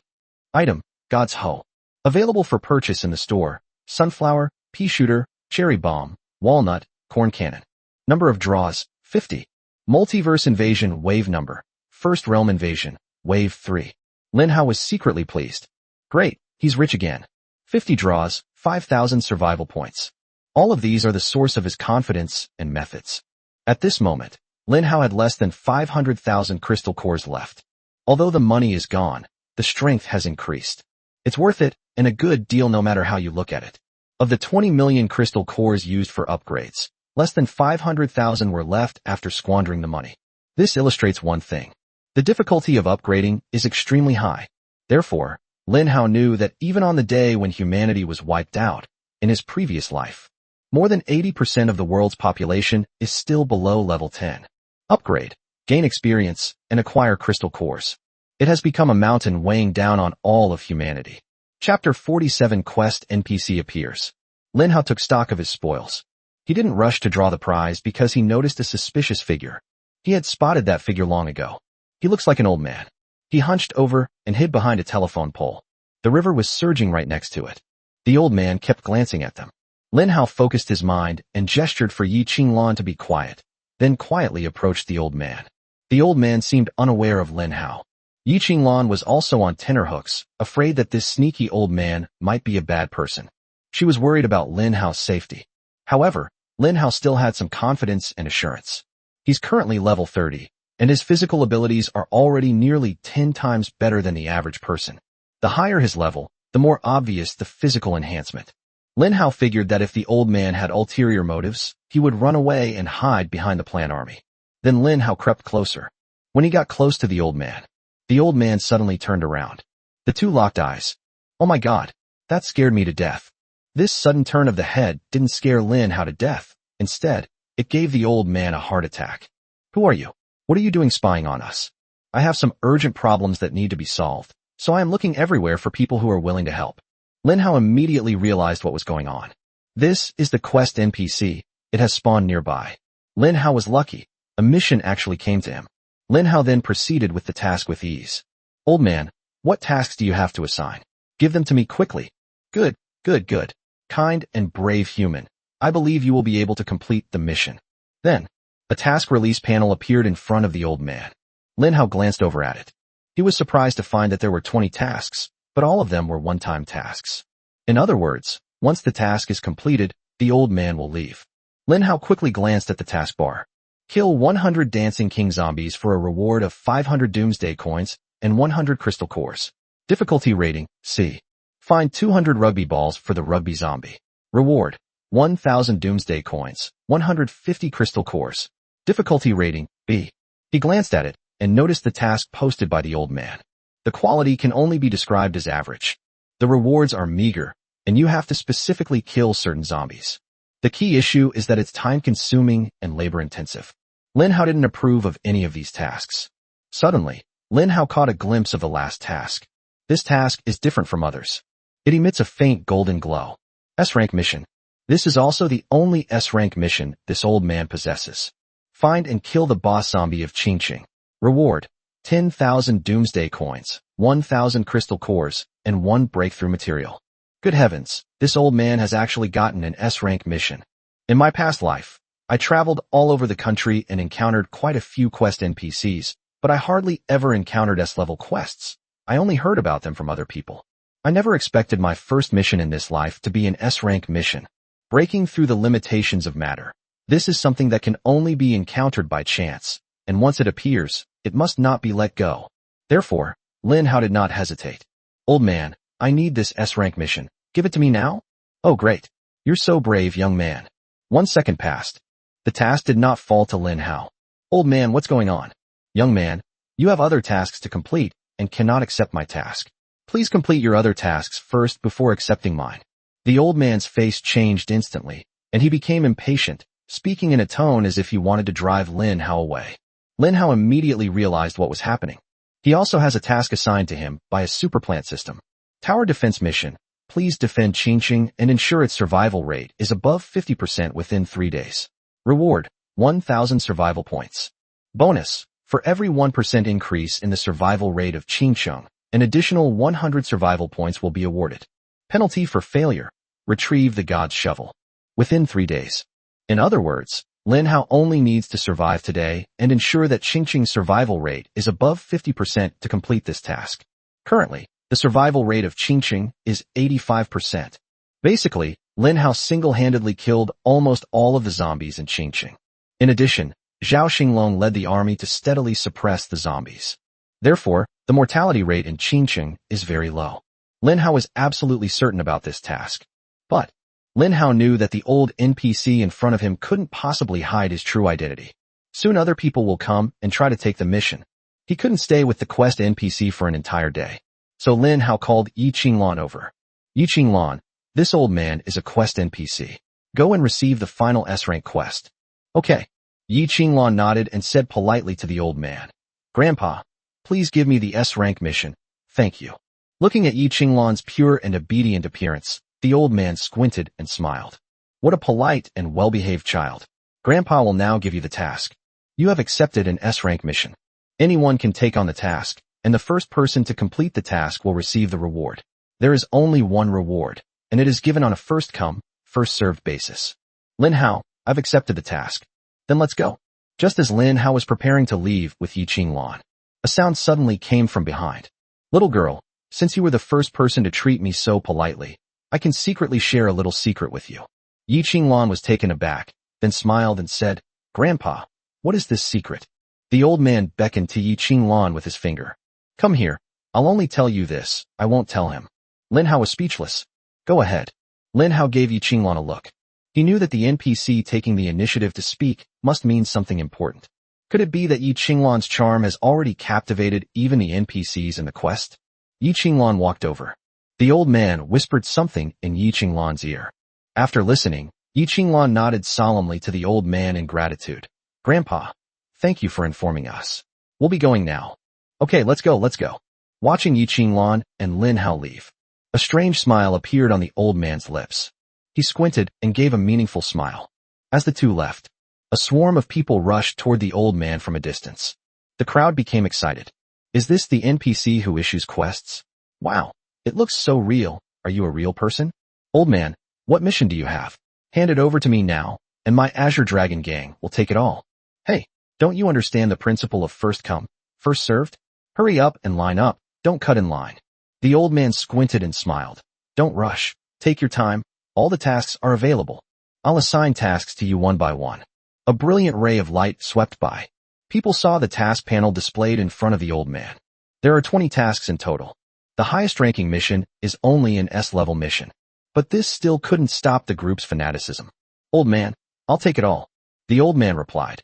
Item, God's Hoe. Available for purchase in the store, sunflower, pea shooter, cherry bomb, walnut, corn cannon. Number of draws, 50. Multiverse invasion wave number, first realm invasion, wave 3. Lin Hao was secretly pleased. Great, he's rich again. 50 draws, 5000 survival points. All of these are the source of his confidence and methods. At this moment, Lin Hao had less than 500,000 crystal cores left. Although the money is gone, the strength has increased. It's worth it, and a good deal no matter how you look at it. Of the 20 million crystal cores used for upgrades, less than 500,000 were left after squandering the money. This illustrates one thing. The difficulty of upgrading is extremely high. Therefore, Lin Hao knew that even on the day when humanity was wiped out, in his previous life, more than 80% of the world's population is still below level 10. Upgrade, gain experience, and acquire crystal cores. It has become a mountain weighing down on all of humanity. Chapter 47 Quest NPC appears. Lin Hao took stock of his spoils. He didn't rush to draw the prize because he noticed a suspicious figure. He had spotted that figure long ago. He looks like an old man. He hunched over and hid behind a telephone pole. The river was surging right next to it. The old man kept glancing at them. Lin Hao focused his mind and gestured for Yi Qinglan to be quiet, then quietly approached the old man. The old man seemed unaware of Lin Hao. Yi Qinglan was also on tenterhooks, afraid that this sneaky old man might be a bad person. She was worried about Lin Hao's safety. However, Lin Hao still had some confidence and assurance. He's currently level 30, and his physical abilities are already nearly 10 times better than the average person. The higher his level, the more obvious the physical enhancement. Lin Hao figured that if the old man had ulterior motives, he would run away and hide behind the plant army. Then Lin Hao crept closer. When he got close to the old man suddenly turned around. The two locked eyes. Oh my god, that scared me to death. This sudden turn of the head didn't scare Lin Hao to death. Instead, it gave the old man a heart attack. Who are you? What are you doing spying on us? I have some urgent problems that need to be solved, so I am looking everywhere for people who are willing to help. Lin Hao immediately realized what was going on. This is the quest NPC. It has spawned nearby. Lin Hao was lucky. A mission actually came to him. Lin Hao then proceeded with the task with ease. Old man, what tasks do you have to assign? Give them to me quickly. Good. Kind and brave human. I believe you will be able to complete the mission. Then, a task release panel appeared in front of the old man. Lin Hao glanced over at it. He was surprised to find that there were 20 tasks, but all of them were one-time tasks. In other words, once the task is completed, the old man will leave. Lin Hao quickly glanced at the taskbar. Kill 100 Dancing King zombies for a reward of 500 Doomsday coins and 100 crystal cores. Difficulty rating, C. Find 200 rugby balls for the rugby zombie. Reward, 1000 Doomsday coins, 150 crystal cores. Difficulty rating, B. He glanced at it and noticed the task posted by the old man. The quality can only be described as average. The rewards are meager, and you have to specifically kill certain zombies. The key issue is that it's time-consuming and labor-intensive. Lin Hao didn't approve of any of these tasks. Suddenly, Lin Hao caught a glimpse of the last task. This task is different from others. It emits a faint golden glow. S-rank mission. This is also the only S-rank mission this old man possesses. Find and kill the boss zombie of Qingqing. Reward, 10,000 Doomsday coins, 1,000 crystal cores, and 1 breakthrough material. Good heavens, this old man has actually gotten an S-rank mission. In my past life, I traveled all over the country and encountered quite a few quest NPCs, but I hardly ever encountered S-level quests. I only heard about them from other people. I never expected my first mission in this life to be an S-rank mission. Breaking through the limitations of matter. This is something that can only be encountered by chance, and once it appears, it must not be let go. Therefore, Lin Hao did not hesitate. Old man, I need this S-rank mission. Give it to me now? Oh great. You're so brave, young man. 1 second passed. The task did not fall to Lin Hao. Old man, what's going on? Young man, you have other tasks to complete and cannot accept my task. Please complete your other tasks first before accepting mine. The old man's face changed instantly, and he became impatient, speaking in a tone as if he wanted to drive Lin Hao away. Lin Hao immediately realized what was happening. He also has a task assigned to him by a superplant system. Tower defense mission. Please defend Qingqing and ensure its survival rate is above 50% within 3 days. Reward, 1,000 survival points. Bonus: for every 1% increase in the survival rate of Qingcheng, an additional 100 survival points will be awarded. Penalty for failure: retrieve the God's shovel within 3 days. In other words, Lin Hao only needs to survive today and ensure that Qingcheng's survival rate is above 50% to complete this task. Currently, the survival rate of Qingcheng is 85%. Basically, Lin Hao single-handedly killed almost all of the zombies in Qingcheng. In addition, Zhao Xinglong led the army to steadily suppress the zombies. Therefore, the mortality rate in Qingcheng is very low. Lin Hao was absolutely certain about this task. But Lin Hao knew that the old NPC in front of him couldn't possibly hide his true identity. Soon other people will come and try to take the mission. He couldn't stay with the quest NPC for an entire day. So Lin Hao called Yi Qinglan over. Yi Qinglan, this old man is a quest NPC. Go and receive the final S-rank quest. Okay. Yi Qinglan nodded and said politely to the old man, Grandpa, please give me the S-rank mission. Thank you. Looking at Yi Qinglan's pure and obedient appearance, the old man squinted and smiled. What a polite and well-behaved child. Grandpa will now give you the task. You have accepted an S-rank mission. Anyone can take on the task, and the first person to complete the task will receive the reward. There is only one reward, and it is given on a first-come, first-served basis. Lin Hao, I've accepted the task. Then let's go. Just as Lin Hao was preparing to leave with Yi Qinglan, a sound suddenly came from behind. Little girl, since you were the first person to treat me so politely, I can secretly share a little secret with you. Yi Qinglan was taken aback, then smiled and said, Grandpa, what is this secret? The old man beckoned to Yi Qinglan with his finger. Come here. I'll only tell you this. I won't tell him. Lin Hao was speechless. Go ahead. Lin Hao gave Yi Qinglan a look. He knew that the NPC taking the initiative to speak must mean something important. Could it be that Yi Qinglan's charm has already captivated even the NPCs in the quest? Yi Qinglan walked over. The old man whispered something in Yi Qinglan's ear. After listening, Yi Qinglan nodded solemnly to the old man in gratitude. Grandpa, thank you for informing us. We'll be going now. Okay, let's go. Watching Yi Qinglan and Lin Hao leave, a strange smile appeared on the old man's lips. He squinted and gave a meaningful smile. As the two left, a swarm of people rushed toward the old man from a distance. The crowd became excited. Is this the NPC who issues quests? Wow, it looks so real. Are you a real person? Old man, what mission do you have? Hand it over to me now, and my Azure Dragon gang will take it all. Hey, don't you understand the principle of first come, first served? Hurry up and line up, don't cut in line. The old man squinted and smiled. Don't rush, take your time, all the tasks are available. I'll assign tasks to you one by one. A brilliant ray of light swept by. People saw the task panel displayed in front of the old man. There are 20 tasks in total. The highest ranking mission is only an S-level mission. But this still couldn't stop the group's fanaticism. Old man, I'll take it all. The old man replied.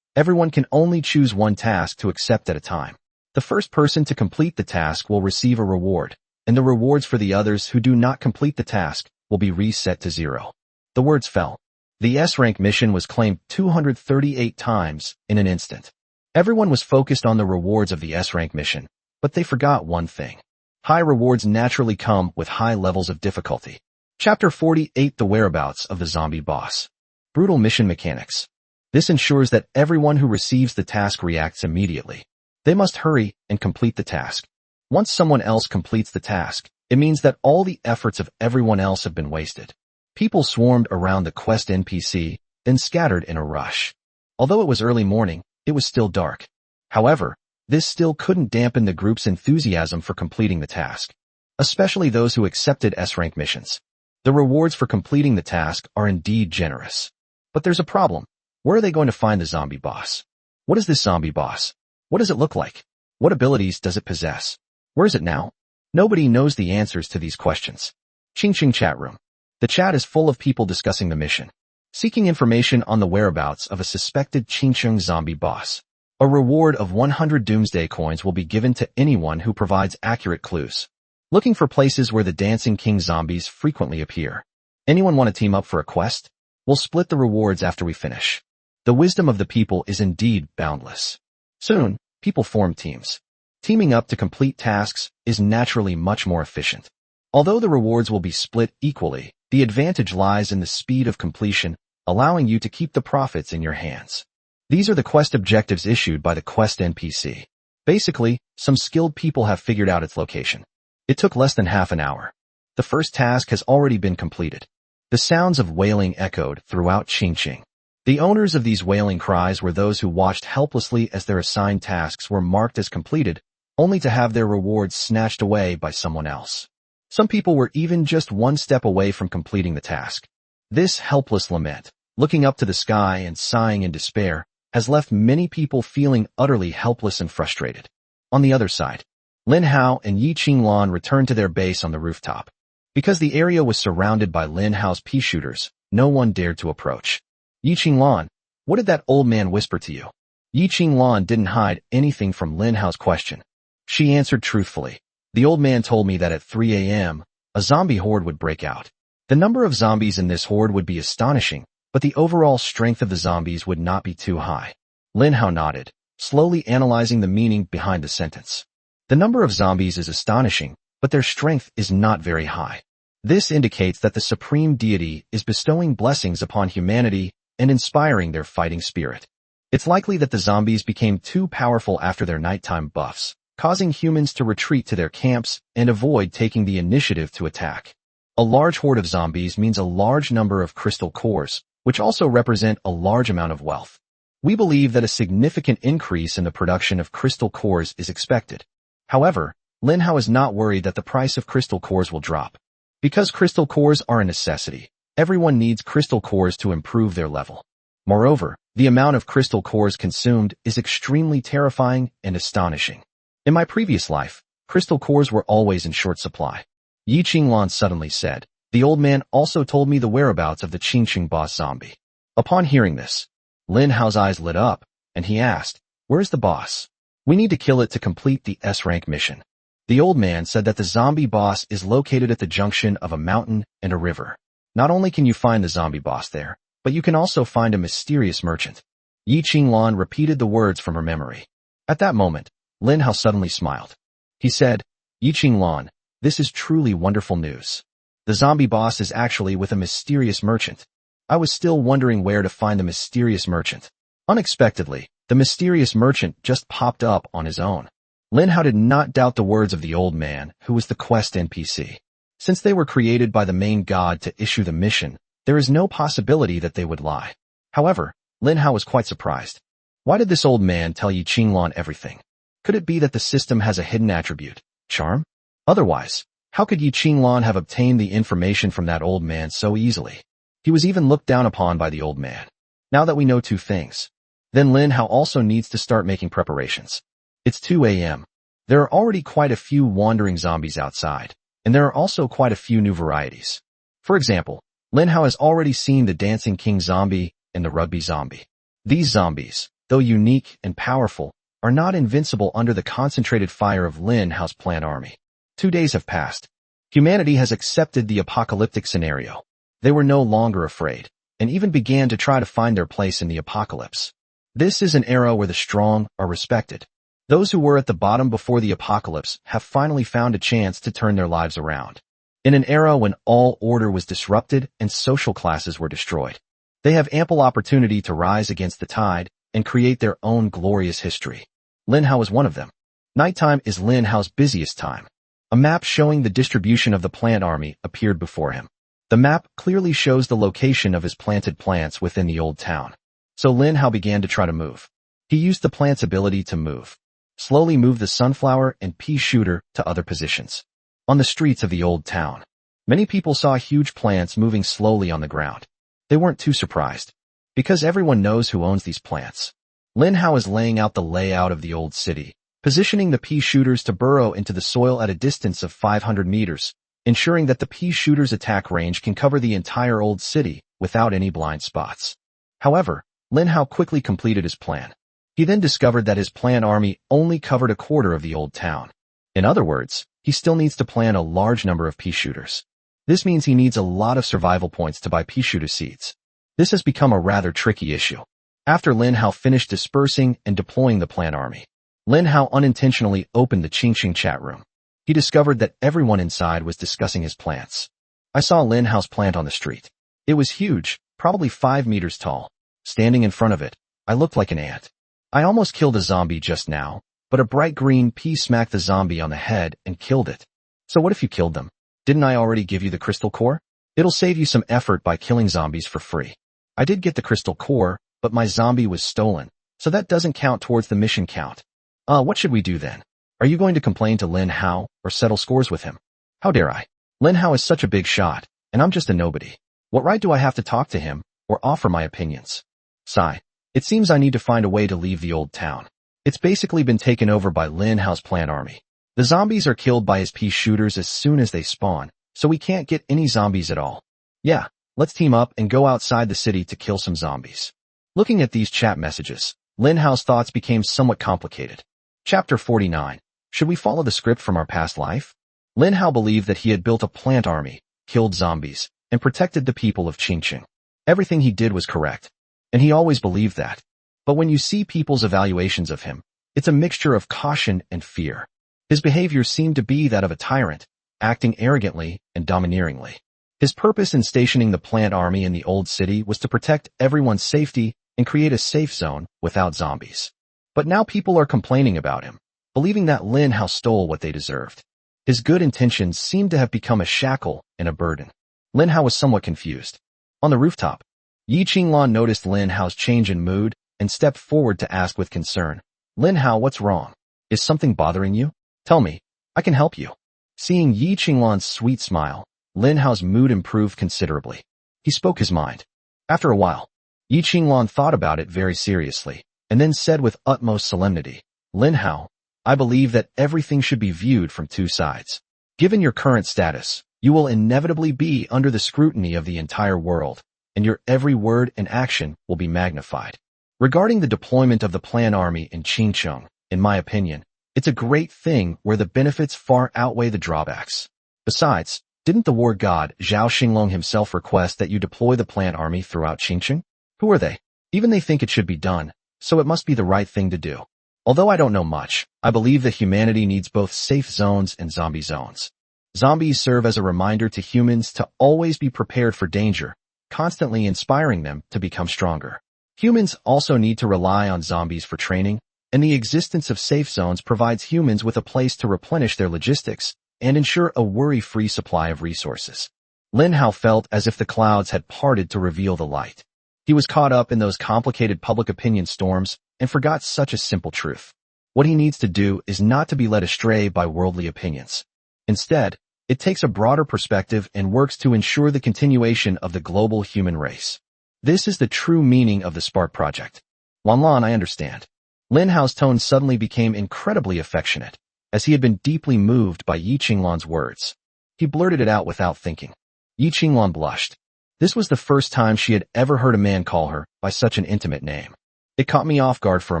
Everyone can only choose one task to accept at a time. The first person to complete the task will receive a reward, and the rewards for the others who do not complete the task will be reset to 0. The words fell. The S-rank mission was claimed 238 times in an instant. Everyone was focused on the rewards of the S-rank mission, but they forgot one thing. High rewards naturally come with high levels of difficulty. Chapter 48: The Whereabouts of the Zombie Boss. Brutal mission mechanics. This ensures that everyone who receives the task reacts immediately. They must hurry and complete the task. Once someone else completes the task, it means that all the efforts of everyone else have been wasted. People swarmed around the quest NPC, then scattered in a rush. Although it was early morning, it was still dark. However, this still couldn't dampen the group's enthusiasm for completing the task, especially those who accepted S-rank missions. The rewards for completing the task are indeed generous. But there's a problem. Where are they going to find the zombie boss? What is this zombie boss? What does it look like? What abilities does it possess? Where is it now? Nobody knows the answers to these questions. Qingcheng chat room. The chat is full of people discussing the mission, seeking information on the whereabouts of a suspected Qingcheng zombie boss. A reward of 100 Doomsday coins will be given to anyone who provides accurate clues. Looking for places where the Dancing King zombies frequently appear. Anyone want to team up for a quest? We'll split the rewards after we finish. The wisdom of the people is indeed boundless. Soon, people form teams. Teaming up to complete tasks is naturally much more efficient. Although the rewards will be split equally, the advantage lies in the speed of completion, allowing you to keep the profits in your hands. These are the quest objectives issued by the quest NPC. Basically, some skilled people have figured out its location. It took less than half an hour. The first task has already been completed. The sounds of wailing echoed throughout Qingqing. The owners of these wailing cries were those who watched helplessly as their assigned tasks were marked as completed, only to have their rewards snatched away by someone else. Some people were even just one step away from completing the task. This helpless lament, looking up to the sky and sighing in despair, has left many people feeling utterly helpless and frustrated. On the other side, Lin Hao and Yi Qinglan returned to their base on the rooftop. Because the area was surrounded by Lin Hao's pea shooters, no one dared to approach. Yi Qinglan, what did that old man whisper to you? Yi Qinglan didn't hide anything from Lin Hao's question. She answered truthfully. The old man told me that at 3 a.m., a zombie horde would break out. The number of zombies in this horde would be astonishing, but the overall strength of the zombies would not be too high. Lin Hao nodded, slowly analyzing the meaning behind the sentence. The number of zombies is astonishing, but their strength is not very high. This indicates that the supreme deity is bestowing blessings upon humanity and inspiring their fighting spirit. It's likely that the zombies became too powerful after their nighttime buffs, causing humans to retreat to their camps and avoid taking the initiative to attack. A large horde of zombies means a large number of crystal cores, which also represent a large amount of wealth. We believe that a significant increase in the production of crystal cores is expected. However, Lin Hao is not worried that the price of crystal cores will drop. Because crystal cores are a necessity, everyone needs crystal cores to improve their level. Moreover, the amount of crystal cores consumed is extremely terrifying and astonishing. In my previous life, crystal cores were always in short supply. Yi Qinglan suddenly said. The old man also told me the whereabouts of the Qingqing boss zombie. Upon hearing this, Lin Hao's eyes lit up, and he asked, "Where's the boss? We need to kill it to complete the S-rank mission." The old man said that the zombie boss is located at the junction of a mountain and a river. Not only can you find the zombie boss there, but you can also find a mysterious merchant. Yi Qinglan repeated the words from her memory. At that moment, Lin Hao suddenly smiled. He said, "Yi Qinglan, this is truly wonderful news. The zombie boss is actually with a mysterious merchant. I was still wondering where to find the mysterious merchant." Unexpectedly, the mysterious merchant just popped up on his own. Lin Hao did not doubt the words of the old man, who was the quest NPC. Since they were created by the main god to issue the mission, there is no possibility that they would lie. However, Lin Hao was quite surprised. Why did this old man tell Yi Qinglan everything? Could it be that the system has a hidden attribute, charm? Otherwise, how could Yi Qinglan have obtained the information from that old man so easily? He was even looked down upon by the old man. Now that we know two things, then Lin Hao also needs to start making preparations. It's 2 a.m. There are already quite a few wandering zombies outside, and there are also quite a few new varieties. For example, Lin Hao has already seen the Dancing King zombie and the Rugby zombie. These zombies, though unique and powerful, are not invincible under the concentrated fire of Lin Hao's plant army. 2 days have passed. Humanity has accepted the apocalyptic scenario. They were no longer afraid, and even began to try to find their place in the apocalypse. This is an era where the strong are respected. Those who were at the bottom before the apocalypse have finally found a chance to turn their lives around. In an era when all order was disrupted and social classes were destroyed, they have ample opportunity to rise against the tide and create their own glorious history. Lin Hao is one of them. Nighttime is Lin Hao's busiest time. A map showing the distribution of the plant army appeared before him. The map clearly shows the location of his planted plants within the old town. So Lin Hao began to try to move. He used the plant's ability to move. Slowly move the sunflower and pea shooter to other positions. On the streets of the old town, many people saw huge plants moving slowly on the ground. They weren't too surprised, because everyone knows who owns these plants. Lin Hao is laying out the layout of the old city, positioning the pea shooters to burrow into the soil at a distance of 500 meters, ensuring that the pea shooters' attack range can cover the entire old city without any blind spots. However, Lin Hao quickly completed his plan. He then discovered that his plant army only covered a quarter of the old town. In other words, he still needs to plant a large number of pea shooters. This means he needs a lot of survival points to buy pea shooter seeds. This has become a rather tricky issue. After Lin Hao finished dispersing and deploying the plant army, Lin Hao unintentionally opened the Qingqing chat room. He discovered that everyone inside was discussing his plants. I saw Lin Hao's plant on the street. It was huge, probably 5 meters tall. Standing in front of it, I looked like an ant. I almost killed a zombie just now, but a bright green pea smacked the zombie on the head and killed it. So what if you killed them? Didn't I already give you the crystal core? It'll save you some effort by killing zombies for free. I did get the crystal core, but my zombie was stolen, so that doesn't count towards the mission count. What should we do then? Are you going to complain to Lin Hao or settle scores with him? How dare I? Lin Hao is such a big shot, and I'm just a nobody. What right do I have to talk to him or offer my opinions? Sigh. It seems I need to find a way to leave the old town. It's basically been taken over by Lin Hao's plant army. The zombies are killed by his pea shooters as soon as they spawn, so we can't get any zombies at all. Yeah, let's team up and go outside the city to kill some zombies. Looking at these chat messages, Lin Hao's thoughts became somewhat complicated. Chapter 49. Should we follow the script from our past life? Lin Hao believed that he had built a plant army, killed zombies, and protected the people of Qingqing. Everything he did was correct, and he always believed that. But when you see people's evaluations of him, it's a mixture of caution and fear. His behavior seemed to be that of a tyrant, acting arrogantly and domineeringly. His purpose in stationing the plant army in the old city was to protect everyone's safety and create a safe zone without zombies. But now people are complaining about him, believing that Lin Hao stole what they deserved. His good intentions seemed to have become a shackle and a burden. Lin Hao was somewhat confused. On the rooftop, Yi Qinglan noticed Lin Hao's change in mood and stepped forward to ask with concern, Lin Hao, what's wrong? Is something bothering you? Tell me, I can help you. Seeing Yi Qinglan's sweet smile, Lin Hao's mood improved considerably. He spoke his mind. After a while, Yi Qinglan thought about it very seriously, and then said with utmost solemnity, Lin Hao, I believe that everything should be viewed from two sides. Given your current status, you will inevitably be under the scrutiny of the entire world, and your every word and action will be magnified. Regarding the deployment of the plant army in Qingqing, in my opinion, it's a great thing where the benefits far outweigh the drawbacks. Besides, didn't the war god Zhao Xinglong himself request that you deploy the plant army throughout Qingqing? Who are they? Even they think it should be done, so it must be the right thing to do. Although I don't know much, I believe that humanity needs both safe zones and zombie zones. Zombies serve as a reminder to humans to always be prepared for danger, constantly inspiring them to become stronger. Humans also need to rely on zombies for training, and the existence of safe zones provides humans with a place to replenish their logistics and ensure a worry-free supply of resources. Lin Hao felt as if the clouds had parted to reveal the light. He was caught up in those complicated public opinion storms and forgot such a simple truth. What he needs to do is not to be led astray by worldly opinions. Instead, it takes a broader perspective and works to ensure the continuation of the global human race. This is the true meaning of the Spark Project. Lan, I understand. Lin Hao's tone suddenly became incredibly affectionate, as he had been deeply moved by Yi Qinglan's words. He blurted it out without thinking. Yi Qinglan blushed. This was the first time she had ever heard a man call her by such an intimate name. It caught me off guard for a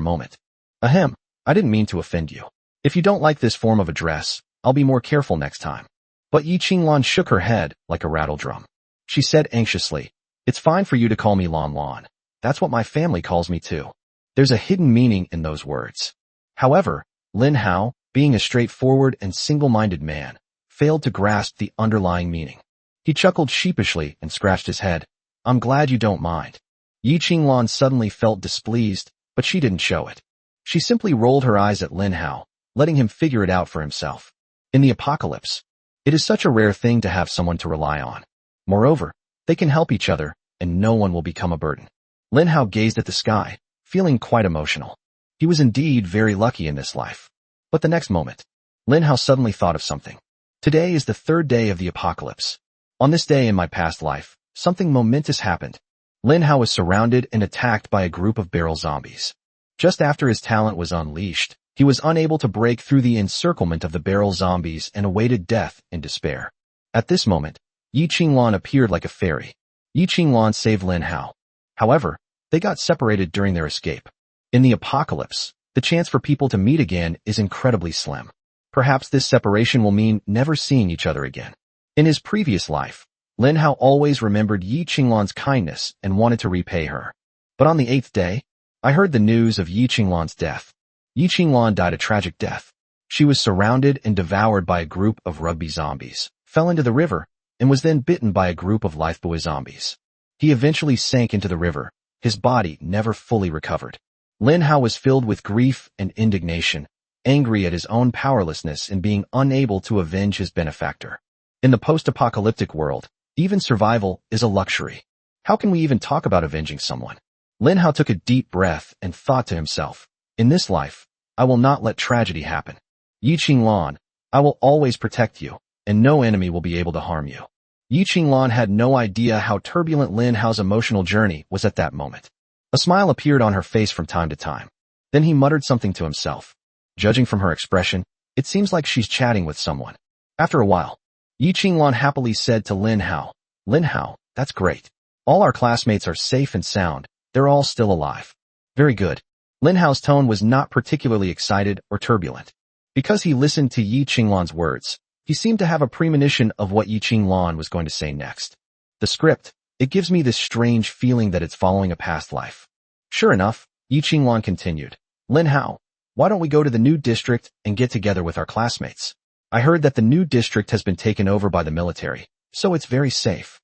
moment. Ahem, I didn't mean to offend you. If you don't like this form of address, I'll be more careful next time. But Yi Qinglan shook her head like a rattledrum. She said anxiously, It's fine for you to call me Lan. That's what my family calls me too. There's a hidden meaning in those words. However, Lin Hao, being a straightforward and single-minded man, failed to grasp the underlying meaning. He chuckled sheepishly and scratched his head. I'm glad you don't mind. Yi Qinglan suddenly felt displeased, but she didn't show it. She simply rolled her eyes at Lin Hao, letting him figure it out for himself. In the apocalypse, it is such a rare thing to have someone to rely on. Moreover, they can help each other, and no one will become a burden. Lin Hao gazed at the sky, feeling quite emotional. He was indeed very lucky in this life. But the next moment, Lin Hao suddenly thought of something. Today is the third day of the apocalypse. On this day in my past life, something momentous happened. Lin Hao was surrounded and attacked by a group of barrel zombies. Just after his talent was unleashed, he was unable to break through the encirclement of the barrel zombies and awaited death in despair. At this moment, Yi Qinglan appeared like a fairy. Yi Qinglan saved Lin Hao. However, they got separated during their escape. In the apocalypse, the chance for people to meet again is incredibly slim. Perhaps this separation will mean never seeing each other again. In his previous life, Lin Hao always remembered Yi Qinglan's kindness and wanted to repay her. But on the 8th day, I heard the news of Yi Qinglan's death. Yi Qinglan died a tragic death. She was surrounded and devoured by a group of rugby zombies, fell into the river, and was then bitten by a group of lifebuoy zombies. He eventually sank into the river. His body never fully recovered. Lin Hao was filled with grief and indignation, angry at his own powerlessness in being unable to avenge his benefactor. In the post-apocalyptic world, even survival is a luxury. How can we even talk about avenging someone? Lin Hao took a deep breath and thought to himself, in this life, I will not let tragedy happen. Yi Qinglan, I will always protect you, and no enemy will be able to harm you. Yi Qinglan had no idea how turbulent Lin Hao's emotional journey was at that moment. A smile appeared on her face from time to time. Then he muttered something to himself. Judging from her expression, it seems like she's chatting with someone. After a while, Yi Qinglan happily said to Lin Hao, Lin Hao, that's great. All our classmates are safe and sound. They're all still alive. Very good. Lin Hao's tone was not particularly excited or turbulent. Because he listened to Yi Qinglan's words, he seemed to have a premonition of what Yi Qinglan was going to say next. The script, it gives me this strange feeling that it's following a past life. Sure enough, Yi Qinglan continued, Lin Hao, why don't we go to the new district and get together with our classmates? I heard that the new district has been taken over by the military, so it's very safe.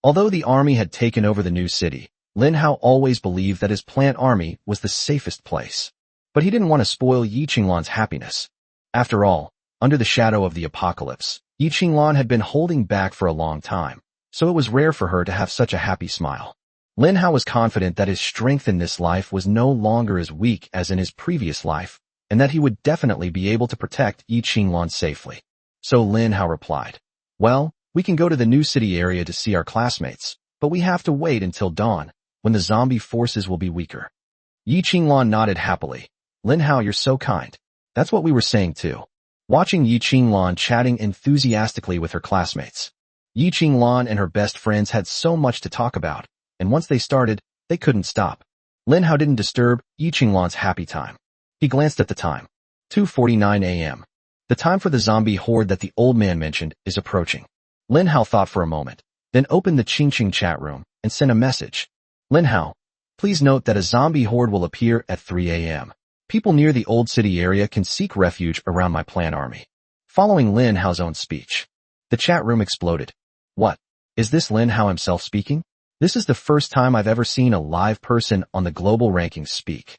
Although the army had taken over the new city, Lin Hao always believed that his plant army was the safest place. But he didn't want to spoil Yi Qinglan's happiness. After all, under the shadow of the apocalypse, Yi Qinglan had been holding back for a long time, so it was rare for her to have such a happy smile. Lin Hao was confident that his strength in this life was no longer as weak as in his previous life, and that he would definitely be able to protect Yi Qinglan safely. So Lin Hao replied, well, we can go to the new city area to see our classmates, but we have to wait until dawn, when the zombie forces will be weaker. Yi Qinglan nodded happily. Lin Hao, you're so kind. That's what we were saying too. Watching Yi Qinglan chatting enthusiastically with her classmates. Yi Qinglan and her best friends had so much to talk about, and once they started, they couldn't stop. Lin Hao didn't disturb Yi Qinglan's happy time. He glanced at the time. 2:49 a.m. The time for the zombie horde that the old man mentioned is approaching. Lin Hao thought for a moment, then opened the Qingqing chat room and sent a message. Lin Hao, please note that a zombie horde will appear at 3 a.m. People near the old city area can seek refuge around my plant army. Following Lin Hao's own speech, the chat room exploded. What? Is this Lin Hao himself speaking? This is the first time I've ever seen a live person on the global rankings speak.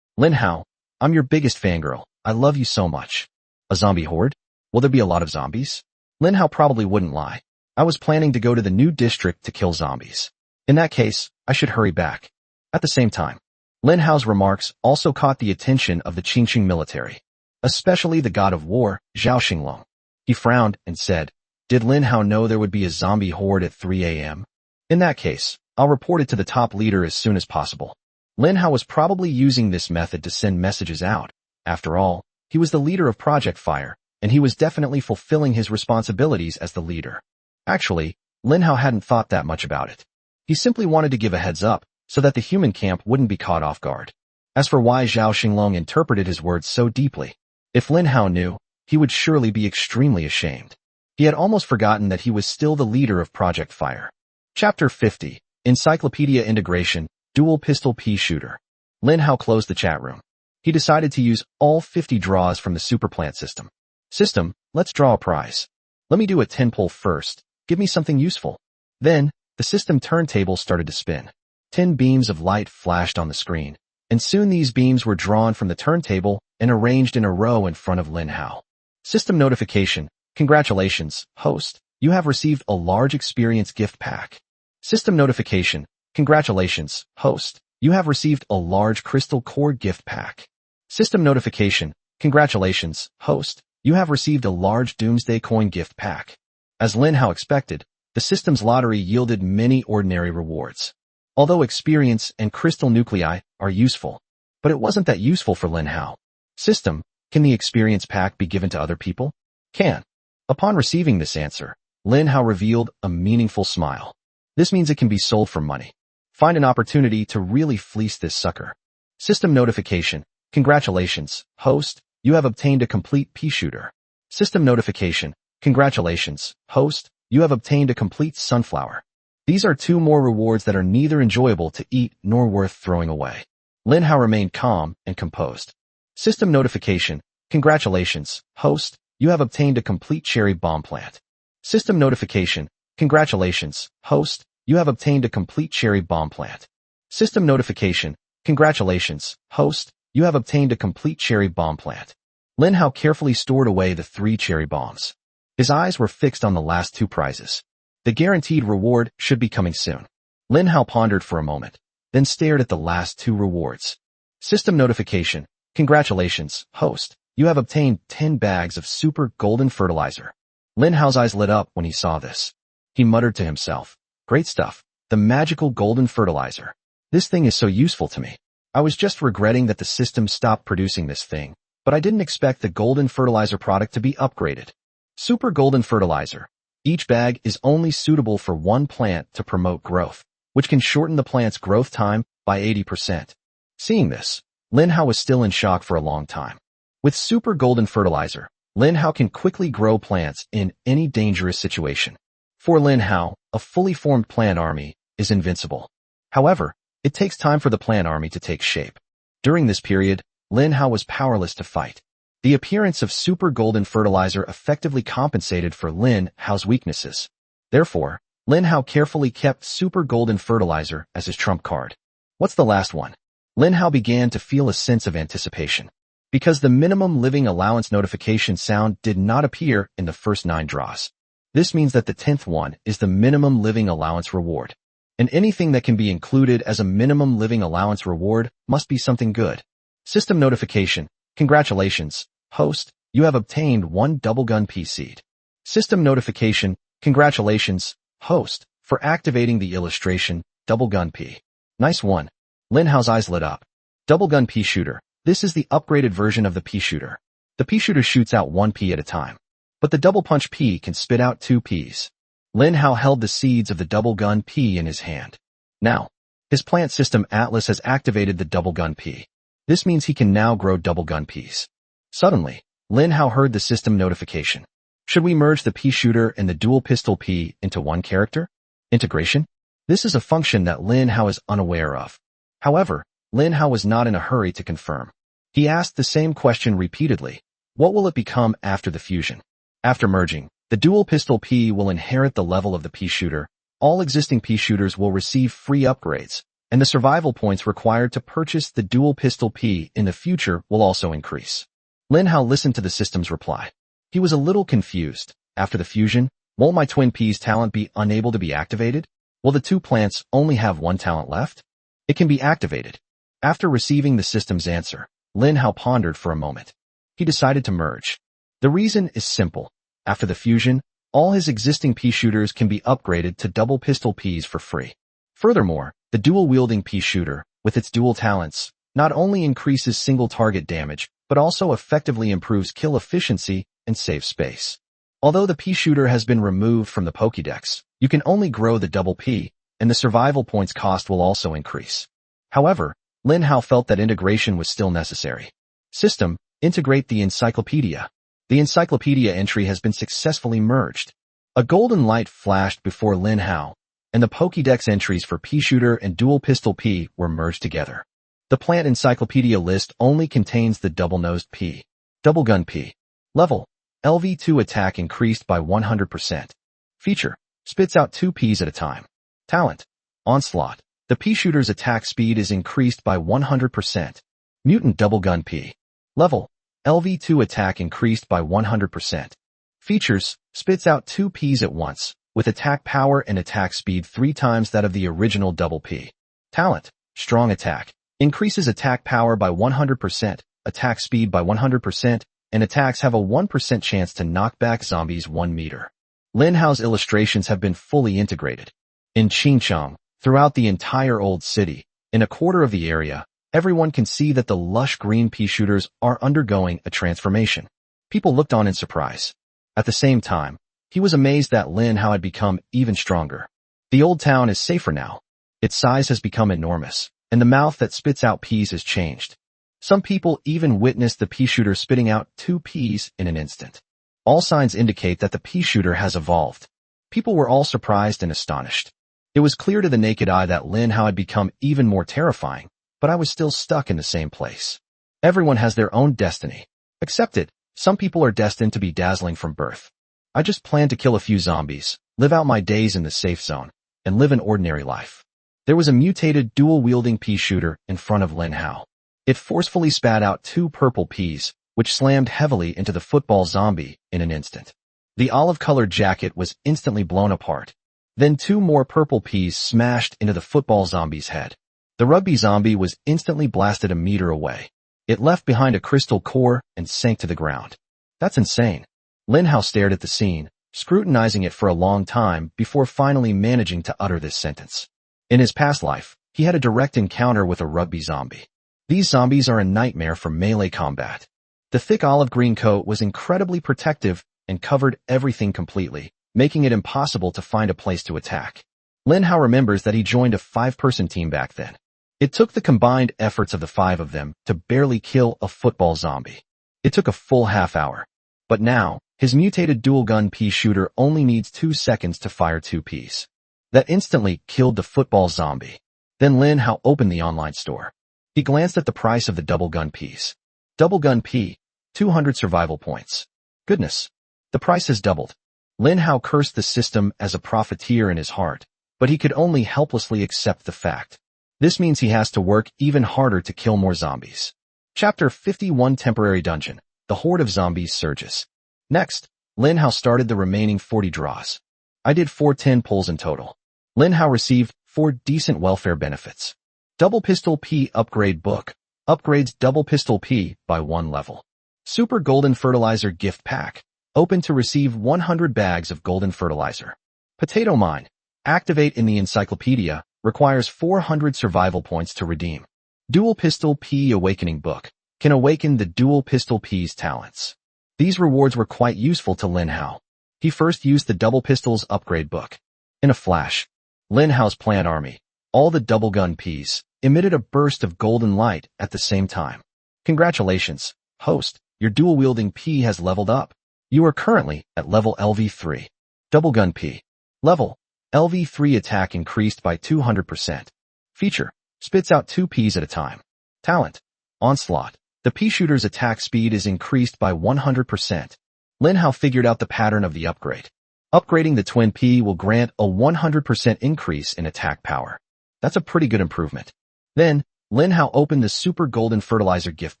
Lin Hao, I'm your biggest fangirl. I love you so much. A zombie horde? Will there be a lot of zombies? Lin Hao probably wouldn't lie. I was planning to go to the new district to kill zombies. In that case, I should hurry back. At the same time, Lin Hao's remarks also caught the attention of the Qingqing military, especially the god of war, Zhao Xinglong. He frowned and said, did Lin Hao know there would be a zombie horde at 3 a.m.? In that case, I'll report it to the top leader as soon as possible. Lin Hao was probably using this method to send messages out. After all, he was the leader of Project Fire, and he was definitely fulfilling his responsibilities as the leader. Actually, Lin Hao hadn't thought that much about it. He simply wanted to give a heads up, so that the human camp wouldn't be caught off guard. As for why Zhao Xinglong interpreted his words so deeply, if Lin Hao knew, he would surely be extremely ashamed. He had almost forgotten that he was still the leader of Project Fire. Chapter 50, Encyclopedia Integration, Dual Pistol Pea Shooter. Lin Hao closed the chat room. He decided to use all 50 draws from the Superplant system. System, let's draw a prize. Let me do a 10 pull first. Give me something useful. Then, the system turntable started to spin. 10 beams of light flashed on the screen, and soon these beams were drawn from the turntable and arranged in a row in front of Lin Hao. System notification. Congratulations, host. You have received a large experience gift pack. System notification. Congratulations, host. You have received a large crystal core gift pack. System notification. Congratulations, host. You have received a large Doomsday Coin gift pack. As Lin Hao expected, the system's lottery yielded many ordinary rewards. Although experience and crystal nuclei are useful, but it wasn't that useful for Lin Hao. System, can the experience pack be given to other people? Can. Upon receiving this answer, Lin Hao revealed a meaningful smile. This means it can be sold for money. Find an opportunity to really fleece this sucker. System notification. Congratulations, host. You have obtained a complete pea shooter. System notification. Congratulations, host. You have obtained a complete sunflower. These are 2 more rewards that are neither enjoyable to eat nor worth throwing away. Lin Hao remained calm and composed. System notification. Congratulations, host. You have obtained a complete cherry bomb plant. System notification. Congratulations, host. You have obtained a complete cherry bomb plant. System notification. Congratulations, host. You have obtained a complete cherry bomb plant. Lin Hao carefully stored away the 3 cherry bombs. His eyes were fixed on the last 2 prizes. The guaranteed reward should be coming soon. Lin Hao pondered for a moment, then stared at the last 2 rewards. System notification. Congratulations, host. You have obtained 10 bags of super golden fertilizer. Lin Hao's eyes lit up when he saw this. He muttered to himself, great stuff, the magical golden fertilizer. This thing is so useful to me. I was just regretting that the system stopped producing this thing, but I didn't expect the golden fertilizer product to be upgraded. Super golden fertilizer. Each bag is only suitable for 1 plant to promote growth, which can shorten the plant's growth time by 80%. Seeing this, Lin Hao was still in shock for a long time. With super golden fertilizer, Lin Hao can quickly grow plants in any dangerous situation. For Lin Hao, a fully formed plant army is invincible. However, it takes time for the plant army to take shape. During this period, Lin Hao was powerless to fight. The appearance of super golden fertilizer effectively compensated for Lin Hao's weaknesses. Therefore, Lin Hao carefully kept super golden fertilizer as his trump card. What's the last one? Lin Hao began to feel a sense of anticipation. Because the minimum living allowance notification sound did not appear in the first 9 draws. This means that the 10th one is the minimum living allowance reward. And anything that can be included as a minimum living allowance reward must be something good. System notification. Congratulations, host. You have obtained 1 double gun P seed. System notification. Congratulations, host, for activating the illustration, double gun P. Nice one. Lin Hao's eyes lit up. Double gun P shooter. This is the upgraded version of the P shooter. The P shooter shoots out 1 P at a time. But the double punch P can spit out 2 Ps. Lin Hao held the seeds of the double gun P in his hand. Now, his plant system Atlas has activated the double gun P. This means he can now grow double gun Ps. Suddenly, Lin Hao heard the system notification. Should we merge the P shooter and the dual pistol P into 1 character? Integration? This is a function that Lin Hao is unaware of. However, Lin Hao was not in a hurry to confirm. He asked the same question repeatedly. What will it become after the fusion? After merging, the dual pistol P will inherit the level of the P shooter. All existing P shooters will receive free upgrades, and the survival points required to purchase the dual pistol P in the future will also increase. Lin Hao listened to the system's reply. He was a little confused. After the fusion, won't my twin P's talent be unable to be activated? Will the 2 plants only have 1 talent left? It can be activated. After receiving the system's answer, Lin Hao pondered for a moment. He decided to merge. The reason is simple. After the fusion, all his existing P shooters can be upgraded to double pistol Ps for free. Furthermore, the dual-wielding P shooter, with its dual talents, not only increases single target damage, but also effectively improves kill efficiency and saves space. Although the P shooter has been removed from the Pokédex, you can only grow the double P, and the survival points cost will also increase. However, Lin Hao felt that integration was still necessary. System, integrate the encyclopedia. The encyclopedia entry has been successfully merged. A golden light flashed before Lin Hao, and the Pokédex entries for P shooter and dual pistol P were merged together. The plant encyclopedia list only contains the double-nosed P. Double gun P. Level. LV2 attack increased by 100%. Feature. Spits out 2 Ps at a time. Talent. Onslaught. The P shooter's attack speed is increased by 100%. Mutant double gun P. Level. LV2 attack increased by 100%. Features. Spits out 2 Ps at once, with attack power and attack speed 3 times that of the original double P. Talent. Strong attack. Increases attack power by 100%, attack speed by 100%, and attacks have a 1% chance to knock back zombies 1 meter. Lin Hao's illustrations have been fully integrated. In Xinqiang, throughout the entire old city, in a quarter of the area, everyone can see that the lush green pea shooters are undergoing a transformation. People looked on in surprise. At the same time, he was amazed that Lin Hao had become even stronger. The old town is safer now. Its size has become enormous, and the mouth that spits out peas has changed. Some people even witnessed the pea shooter spitting out 2 peas in an instant. All signs indicate that the pea shooter has evolved. People were all surprised and astonished. It was clear to the naked eye that Lin Hao had become even more terrifying, but I was still stuck in the same place. Everyone has their own destiny. Accept it. Some people are destined to be dazzling from birth. I just plan to kill a few zombies, live out my days in the safe zone, and live an ordinary life. There was a mutated dual-wielding pea shooter in front of Lin Hao. It forcefully spat out 2 purple peas, which slammed heavily into the football zombie in an instant. The olive-colored jacket was instantly blown apart. Then 2 more purple peas smashed into the football zombie's head. The rugby zombie was instantly blasted a meter away. It left behind a crystal core and sank to the ground. That's insane. Lin Hao stared at the scene, scrutinizing it for a long time before finally managing to utter this sentence. In his past life, he had a direct encounter with a rugby zombie. These zombies are a nightmare for melee combat. The thick olive-green coat was incredibly protective and covered everything completely, making it impossible to find a place to attack. Lin Hao remembers that he joined a 5-person team back then. It took the combined efforts of the 5 of them to barely kill a football zombie. It took a full half hour. But now, his mutated dual-gun pea shooter only needs 2 seconds to fire 2 peas. That instantly killed the football zombie. Then Lin Hao opened the online store. He glanced at the price of the double-gun peas. Double-gun pea, 200 survival points. Goodness. The price has doubled. Lin Hao cursed the system as a profiteer in his heart, but he could only helplessly accept the fact. This means he has to work even harder to kill more zombies. Chapter 51 Temporary Dungeon. The horde of zombies surges. Next, Lin Hao started the remaining 40 draws. I did 4 10 pulls in total. Lin Hao received 4 decent welfare benefits. Double Pistol P Upgrade Book. Upgrades Double Pistol P by 1 level. Super Golden Fertilizer Gift Pack. Open to receive 100 bags of golden fertilizer. Potato Mine. Activate in the encyclopedia. Requires 400 survival points to redeem. Dual Pistol P Awakening Book. Can awaken the Dual Pistol P's talents. These rewards were quite useful to Lin Hao. He first used the Double Pistols Upgrade Book. In a flash, Lin Hao's plant army, all the double gun peas, emitted a burst of golden light at the same time. Congratulations, host, your dual-wielding pea has leveled up. You are currently at level LV3. Double gun pea. Level, LV3 attack increased by 200%. Feature, spits out 2 peas at a time. Talent, Onslaught. The pea shooter's attack speed is increased by 100%. Lin Hao figured out the pattern of the upgrade. Upgrading the twin pea will grant a 100% increase in attack power. That's a pretty good improvement. Then, Lin Hao opened the Super Golden Fertilizer Gift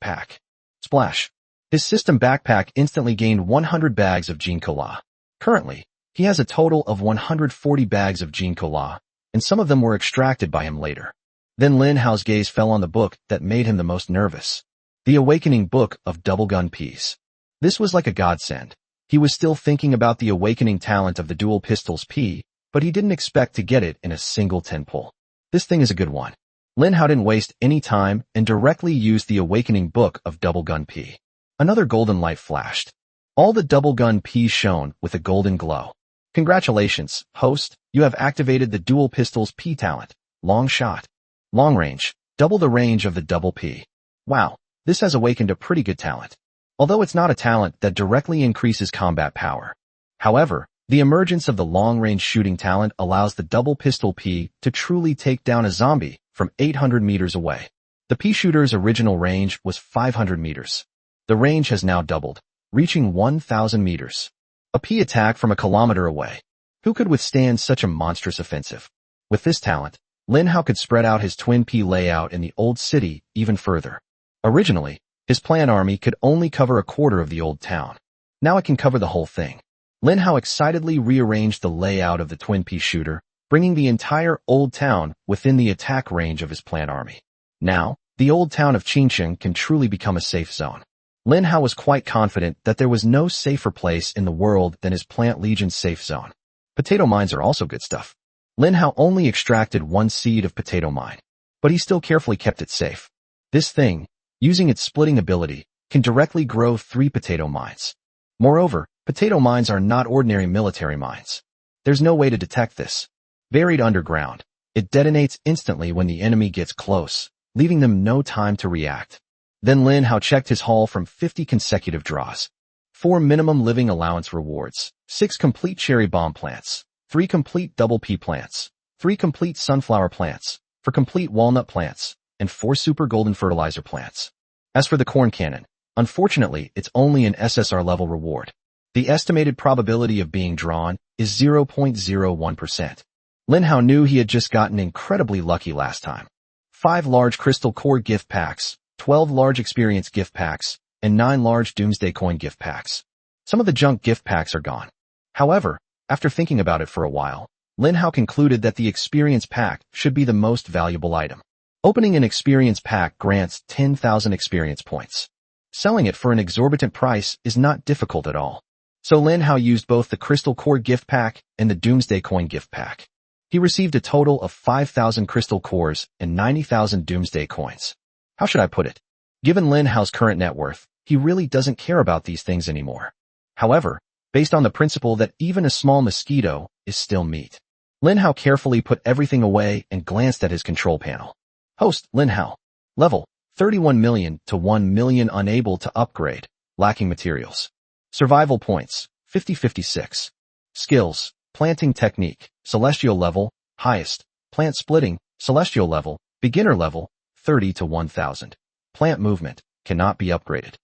Pack. Splash. His system backpack instantly gained 100 bags of Gene Cola. Currently, he has a total of 140 bags of Gene Cola, and some of them were extracted by him later. Then Lin Hao's gaze fell on the book that made him the most nervous. The Awakening Book of Double Gun Peas. This was like a godsend. He was still thinking about the awakening talent of the Dual Pistols P, but he didn't expect to get it in a single 10 pull. This thing is a good one. Lin Hao didn't waste any time and directly used the Awakening Book of Double Gun P. Another golden light flashed. All the Double Gun Ps shone with a golden glow. Congratulations, host, you have activated the Dual Pistols P talent. Long shot. Long range. Double the range of the double P. Wow. This has awakened a pretty good talent. Although it's not a talent that directly increases combat power. However, the emergence of the long-range shooting talent allows the Double Pistol P to truly take down a zombie from 800 meters away. The P shooter's original range was 500 meters. The range has now doubled, reaching 1,000 meters. A P attack from a kilometer away. Who could withstand such a monstrous offensive? With this talent, Lin Hao could spread out his twin P layout in the old city even further. Originally, his plant army could only cover a quarter of the old town. Now it can cover the whole thing. Lin Hao excitedly rearranged the layout of the twin P shooter, bringing the entire old town within the attack range of his plant army. Now, the old town of Qingcheng can truly become a safe zone. Lin Hao was quite confident that there was no safer place in the world than his plant legion's safe zone. Potato mines are also good stuff. Lin Hao only extracted 1 seed of potato mine, but he still carefully kept it safe. This thing, using its splitting ability, can directly grow 3 potato mines. Moreover, potato mines are not ordinary military mines. There's no way to detect this. Buried underground, it detonates instantly when the enemy gets close, leaving them no time to react. Then Lin Hao checked his haul from 50 consecutive draws. 4 minimum living allowance rewards, 6 complete cherry bomb plants, 3 complete double pea plants, 3 complete sunflower plants, 4 complete walnut plants, and 4 super golden fertilizer plants. As for the corn cannon, unfortunately, it's only an SSR level reward. The estimated probability of being drawn is 0.01%. Lin Hao knew he had just gotten incredibly lucky last time. 5 large Crystal Core gift packs, 12 large Experience gift packs, and 9 large Doomsday Coin gift packs. Some of the junk gift packs are gone. However, after thinking about it for a while, Lin Hao concluded that the Experience pack should be the most valuable item. Opening an Experience pack grants 10,000 experience points. Selling it for an exorbitant price is not difficult at all. So Lin Hao used both the Crystal Core gift pack and the Doomsday Coin gift pack. He received a total of 5,000 Crystal Cores and 90,000 Doomsday Coins. How should I put it? Given Lin Hao's current net worth, he really doesn't care about these things anymore. However, based on the principle that even a small mosquito is still meat, Lin Hao carefully put everything away and glanced at his control panel. Host, Lin Hao. Level, 31 million to 1 million, unable to upgrade, lacking materials. Survival points, 50-56. Skills, planting technique, celestial level, highest, plant splitting, celestial level, beginner level, 30 to 1000. Plant movement, cannot be upgraded.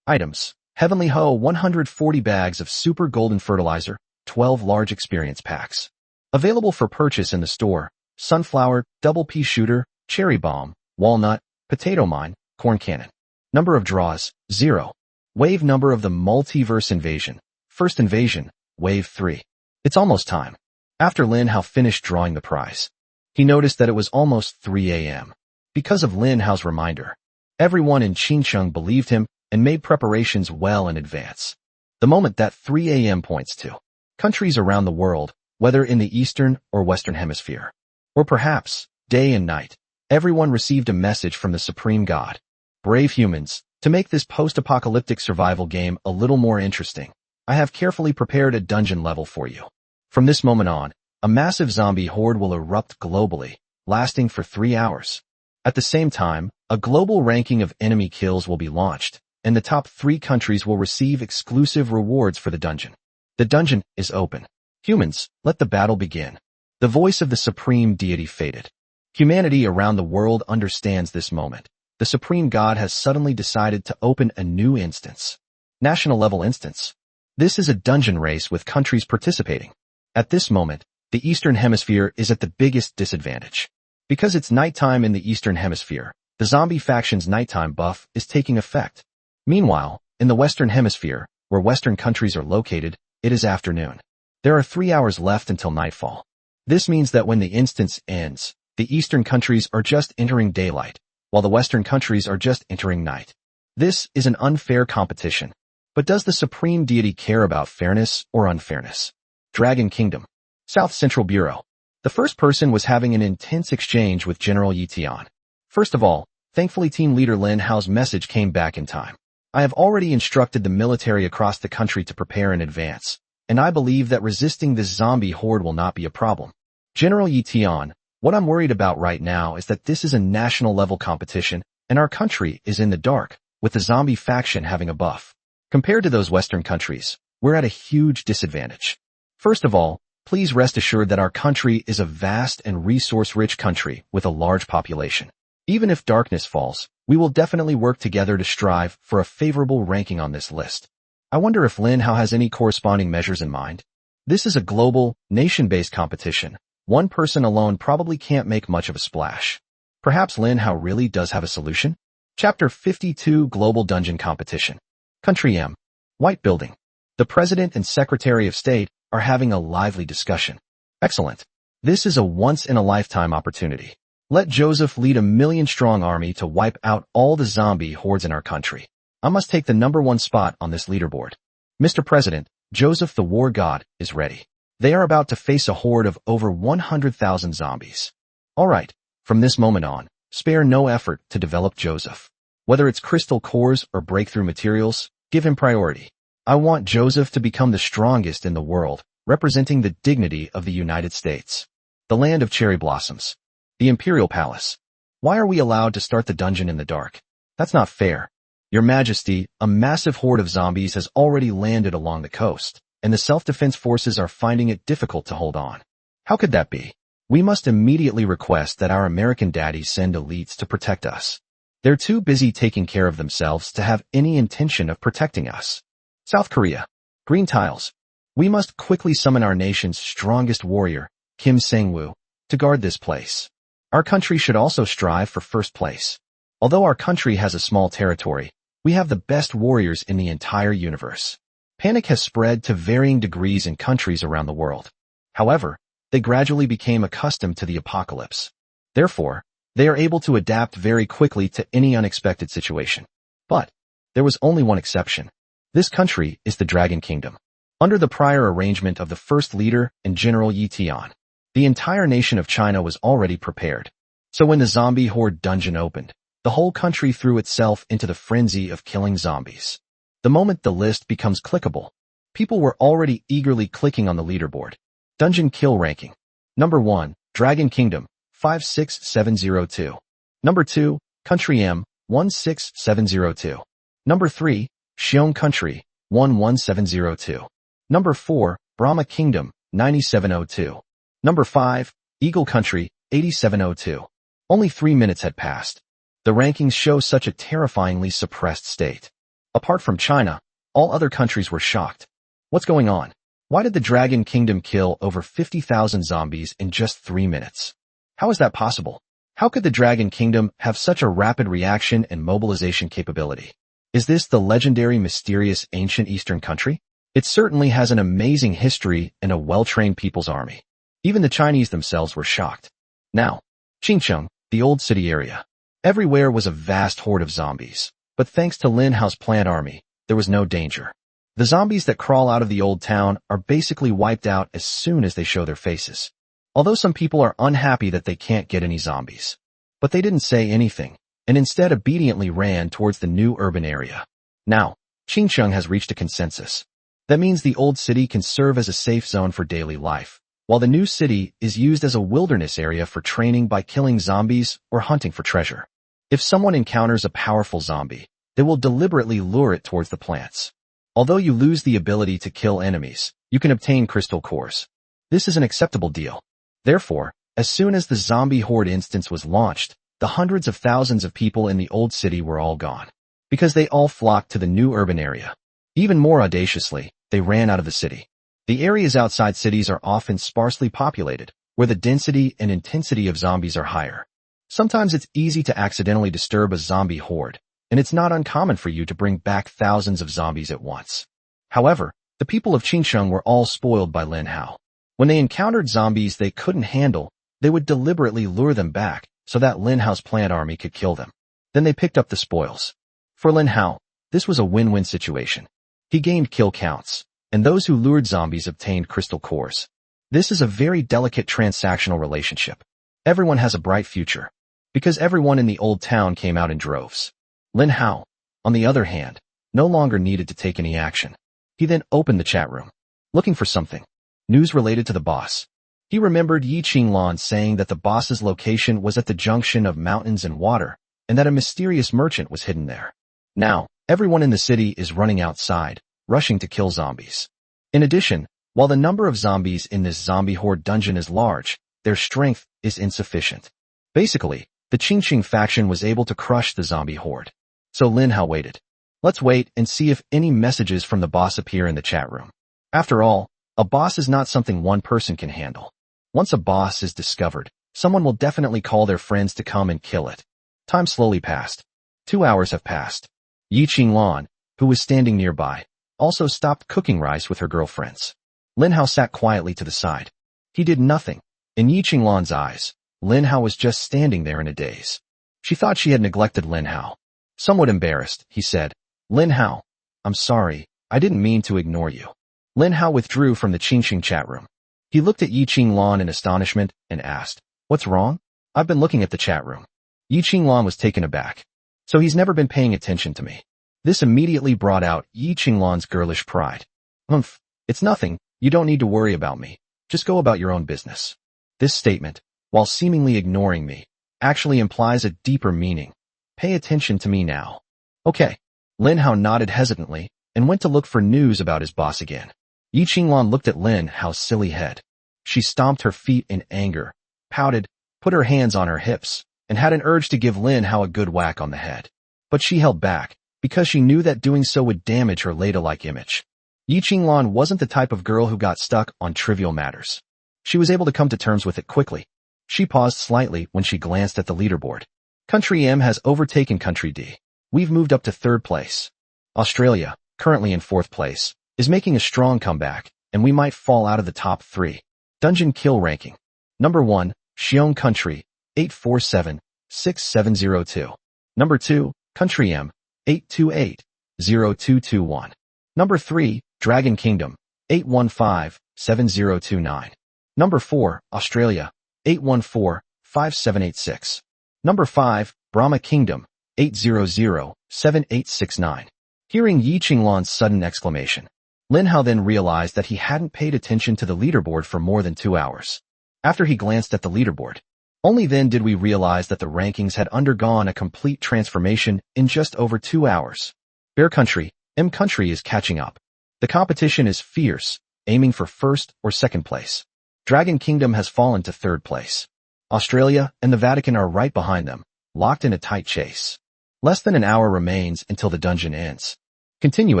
Items, Heavenly Hoe 140 bags of super golden fertilizer, 12 large experience packs. Available for purchase in the store, sunflower, double pea shooter, cherry bomb, walnut, potato mine, corn cannon. Number of draws, 0. Wave number of the multiverse invasion. First invasion, wave 3. It's almost time. After Lin Hao finished drawing the prize, he noticed that it was almost 3 a.m. Because of Lin Hao's reminder, everyone in Qingcheng believed him and made preparations well in advance. The moment that 3 a.m. points to, countries around the world, whether in the Eastern or Western Hemisphere, or perhaps day and night, everyone received a message from the Supreme God. Brave humans, to make this post-apocalyptic survival game a little more interesting, I have carefully prepared a dungeon level for you. From this moment on, a massive zombie horde will erupt globally, lasting for 3 hours. At the same time, a global ranking of enemy kills will be launched, and the top 3 countries will receive exclusive rewards for the dungeon. The dungeon is open. Humans, let the battle begin. The voice of the Supreme Deity faded. Humanity around the world understands this moment. The Supreme God has suddenly decided to open a new instance. National level instance. This is a dungeon race with countries participating. At this moment, the Eastern Hemisphere is at the biggest disadvantage. Because it's nighttime in the Eastern Hemisphere, the zombie faction's nighttime buff is taking effect. Meanwhile, in the Western Hemisphere, where Western countries are located, it is afternoon. There are 3 hours left until nightfall. This means that when the instance ends, the Eastern countries are just entering daylight, while the Western countries are just entering night. This is an unfair competition. But does the Supreme Deity care about fairness or unfairness? Dragon Kingdom. South Central Bureau. The first person was having an intense exchange with General Yi Tian. First of all, thankfully Team Leader Lin Hao's message came back in time. I have already instructed the military across the country to prepare in advance, and I believe that resisting this zombie horde will not be a problem. General Yi Tian, what I'm worried about right now is that this is a national level competition, and our country is in the dark, with the zombie faction having a buff. Compared to those Western countries, we're at a huge disadvantage. First of all, please rest assured that our country is a vast and resource-rich country with a large population. Even if darkness falls, we will definitely work together to strive for a favorable ranking on this list. I wonder if Lin Hao has any corresponding measures in mind. This is a global, nation-based competition. One person alone probably can't make much of a splash. Perhaps Lin Hao really does have a solution? Chapter 52 Global Dungeon Competition. Country M. White Building. The President and Secretary of State are having a lively discussion. Excellent. This is a once-in-a-lifetime opportunity. Let Joseph lead a 1,000,000-strong army to wipe out all the zombie hordes in our country. I must take the #1 spot on this leaderboard. Mr. President, Joseph the War God is ready. They are about to face a horde of over 100,000 zombies. All right, from this moment on, spare no effort to develop Joseph. Whether it's crystal cores or breakthrough materials, give him priority. I want Joseph to become the strongest in the world, representing the dignity of the United States. The land of cherry blossoms. The Imperial Palace. Why are we allowed to start the dungeon in the dark? That's not fair. Your Majesty, a massive horde of zombies has already landed along the coast, and the self-defense forces are finding it difficult to hold on. How could that be? We must immediately request that our American daddies send elites to protect us. They're too busy taking care of themselves to have any intention of protecting us. South Korea. Green tiles. We must quickly summon our nation's strongest warrior, Kim Sang-woo, to guard this place. Our country should also strive for first place. Although our country has a small territory, we have the best warriors in the entire universe. Panic has spread to varying degrees in countries around the world. However, they gradually became accustomed to the apocalypse. Therefore, they are able to adapt very quickly to any unexpected situation. But there was only one exception. This country is the Dragon Kingdom. Under the prior arrangement of the first leader and General Yi Tian, the entire nation of China was already prepared. So when the zombie horde dungeon opened, the whole country threw itself into the frenzy of killing zombies. The moment the list becomes clickable, people were already eagerly clicking on the leaderboard. Dungeon kill ranking. Number 1, Dragon Kingdom, 56702. Number 2, Country M, 16702. Number 3, Xiong Country, 11702. Number 4, Brahma Kingdom, 9702. Number 5, Eagle Country, 8702. Only 3 minutes had passed. The rankings show such a terrifyingly suppressed state. Apart from China, all other countries were shocked. What's going on? Why did the Dragon Kingdom kill over 50,000 zombies in just 3 minutes? How is that possible? How could the Dragon Kingdom have such a rapid reaction and mobilization capability? Is this the legendary, mysterious, ancient Eastern country? It certainly has an amazing history and a well-trained people's army. Even the Chinese themselves were shocked. Now, Qingcheng, the old city area. Everywhere was a vast horde of zombies. But thanks to Lin Hao's plant army, there was no danger. The zombies that crawl out of the old town are basically wiped out as soon as they show their faces. Although some people are unhappy that they can't get any zombies. But they didn't say anything, and instead obediently ran towards the new urban area. Now, Qingcheng has reached a consensus. That means the old city can serve as a safe zone for daily life, while the new city is used as a wilderness area for training by killing zombies or hunting for treasure. If someone encounters a powerful zombie, they will deliberately lure it towards the plants. Although you lose the ability to kill enemies, you can obtain crystal cores. This is an acceptable deal. Therefore, as soon as the zombie horde instance was launched, the hundreds of thousands of people in the old city were all gone. Because they all flocked to the new urban area. Even more audaciously, they ran out of the city. The areas outside cities are often sparsely populated, where the density and intensity of zombies are higher. Sometimes it's easy to accidentally disturb a zombie horde, and it's not uncommon for you to bring back thousands of zombies at once. However, the people of Qingcheng were all spoiled by Lin Hao. When they encountered zombies they couldn't handle, they would deliberately lure them back so that Lin Hao's plant army could kill them. Then they picked up the spoils. For Lin Hao, this was a win-win situation. He gained kill counts, and those who lured zombies obtained crystal cores. This is a very delicate transactional relationship. Everyone has a bright future, because everyone in the old town came out in droves. Lin Hao, on the other hand, no longer needed to take any action. He then opened the chat room, looking for something. News related to the boss. He remembered Yi Qinglan saying that the boss's location was at the junction of mountains and water, and that a mysterious merchant was hidden there. Now, everyone in the city is running outside, rushing to kill zombies. In addition, while the number of zombies in this zombie horde dungeon is large, their strength is insufficient. Basically, the Qingcheng faction was able to crush the zombie horde. So Lin Hao waited. Let's wait and see if any messages from the boss appear in the chat room. After all, a boss is not something one person can handle. Once a boss is discovered, someone will definitely call their friends to come and kill it. Time slowly passed. 2 hours have passed. Yi Qinglan, who was standing nearby, also stopped cooking rice with her girlfriends. Lin Hao sat quietly to the side. He did nothing. In Yi Qinglan's eyes, Lin Hao was just standing there in a daze. She thought she had neglected Lin Hao. Somewhat embarrassed, he said, Lin Hao, I'm sorry, I didn't mean to ignore you. Lin Hao withdrew from the Qingcheng chat room. He looked at Yi Qinglan in astonishment and asked, What's wrong? I've been looking at the chat room. Yi Qinglan was taken aback. So he's never been paying attention to me. This immediately brought out Yi Qinglan's girlish pride. Humph, it's nothing, you don't need to worry about me. Just go about your own business. This statement, while seemingly ignoring me, actually implies a deeper meaning. Pay attention to me now. Okay. Lin Hao nodded hesitantly and went to look for news about his boss again. Yi Qinglan looked at Lin Hao's silly head. She stomped her feet in anger, pouted, put her hands on her hips, and had an urge to give Lin Hao a good whack on the head. But she held back, because she knew that doing so would damage her ladylike image. Yi Qinglan wasn't the type of girl who got stuck on trivial matters. She was able to come to terms with it quickly. She paused slightly when she glanced at the leaderboard. Country M has overtaken Country D. We've moved up to 3rd place. Australia, currently in 4th place, is making a strong comeback, and we might fall out of the top 3. Dungeon Kill Ranking. Number 1, Xiong Country, 847-6702. Number 2, Country M, 828-0221. Number 3, Dragon Kingdom, 815-7029. Number 4, Australia, 814-5786. Number 5, Brahma Kingdom, 800-7869. Hearing Yi Qinglan's sudden exclamation, Lin Hao then realized that he hadn't paid attention to the leaderboard for more than 2 hours. After he glanced at the leaderboard, only then did we realize that the rankings had undergone a complete transformation in just over 2 hours. Bear Country, M Country is catching up. The competition is fierce, aiming for 1st or 2nd place. Dragon Kingdom has fallen to 3rd place. Australia and the Vatican are right behind them, locked in a tight chase. Less than an hour remains until the dungeon ends. Continue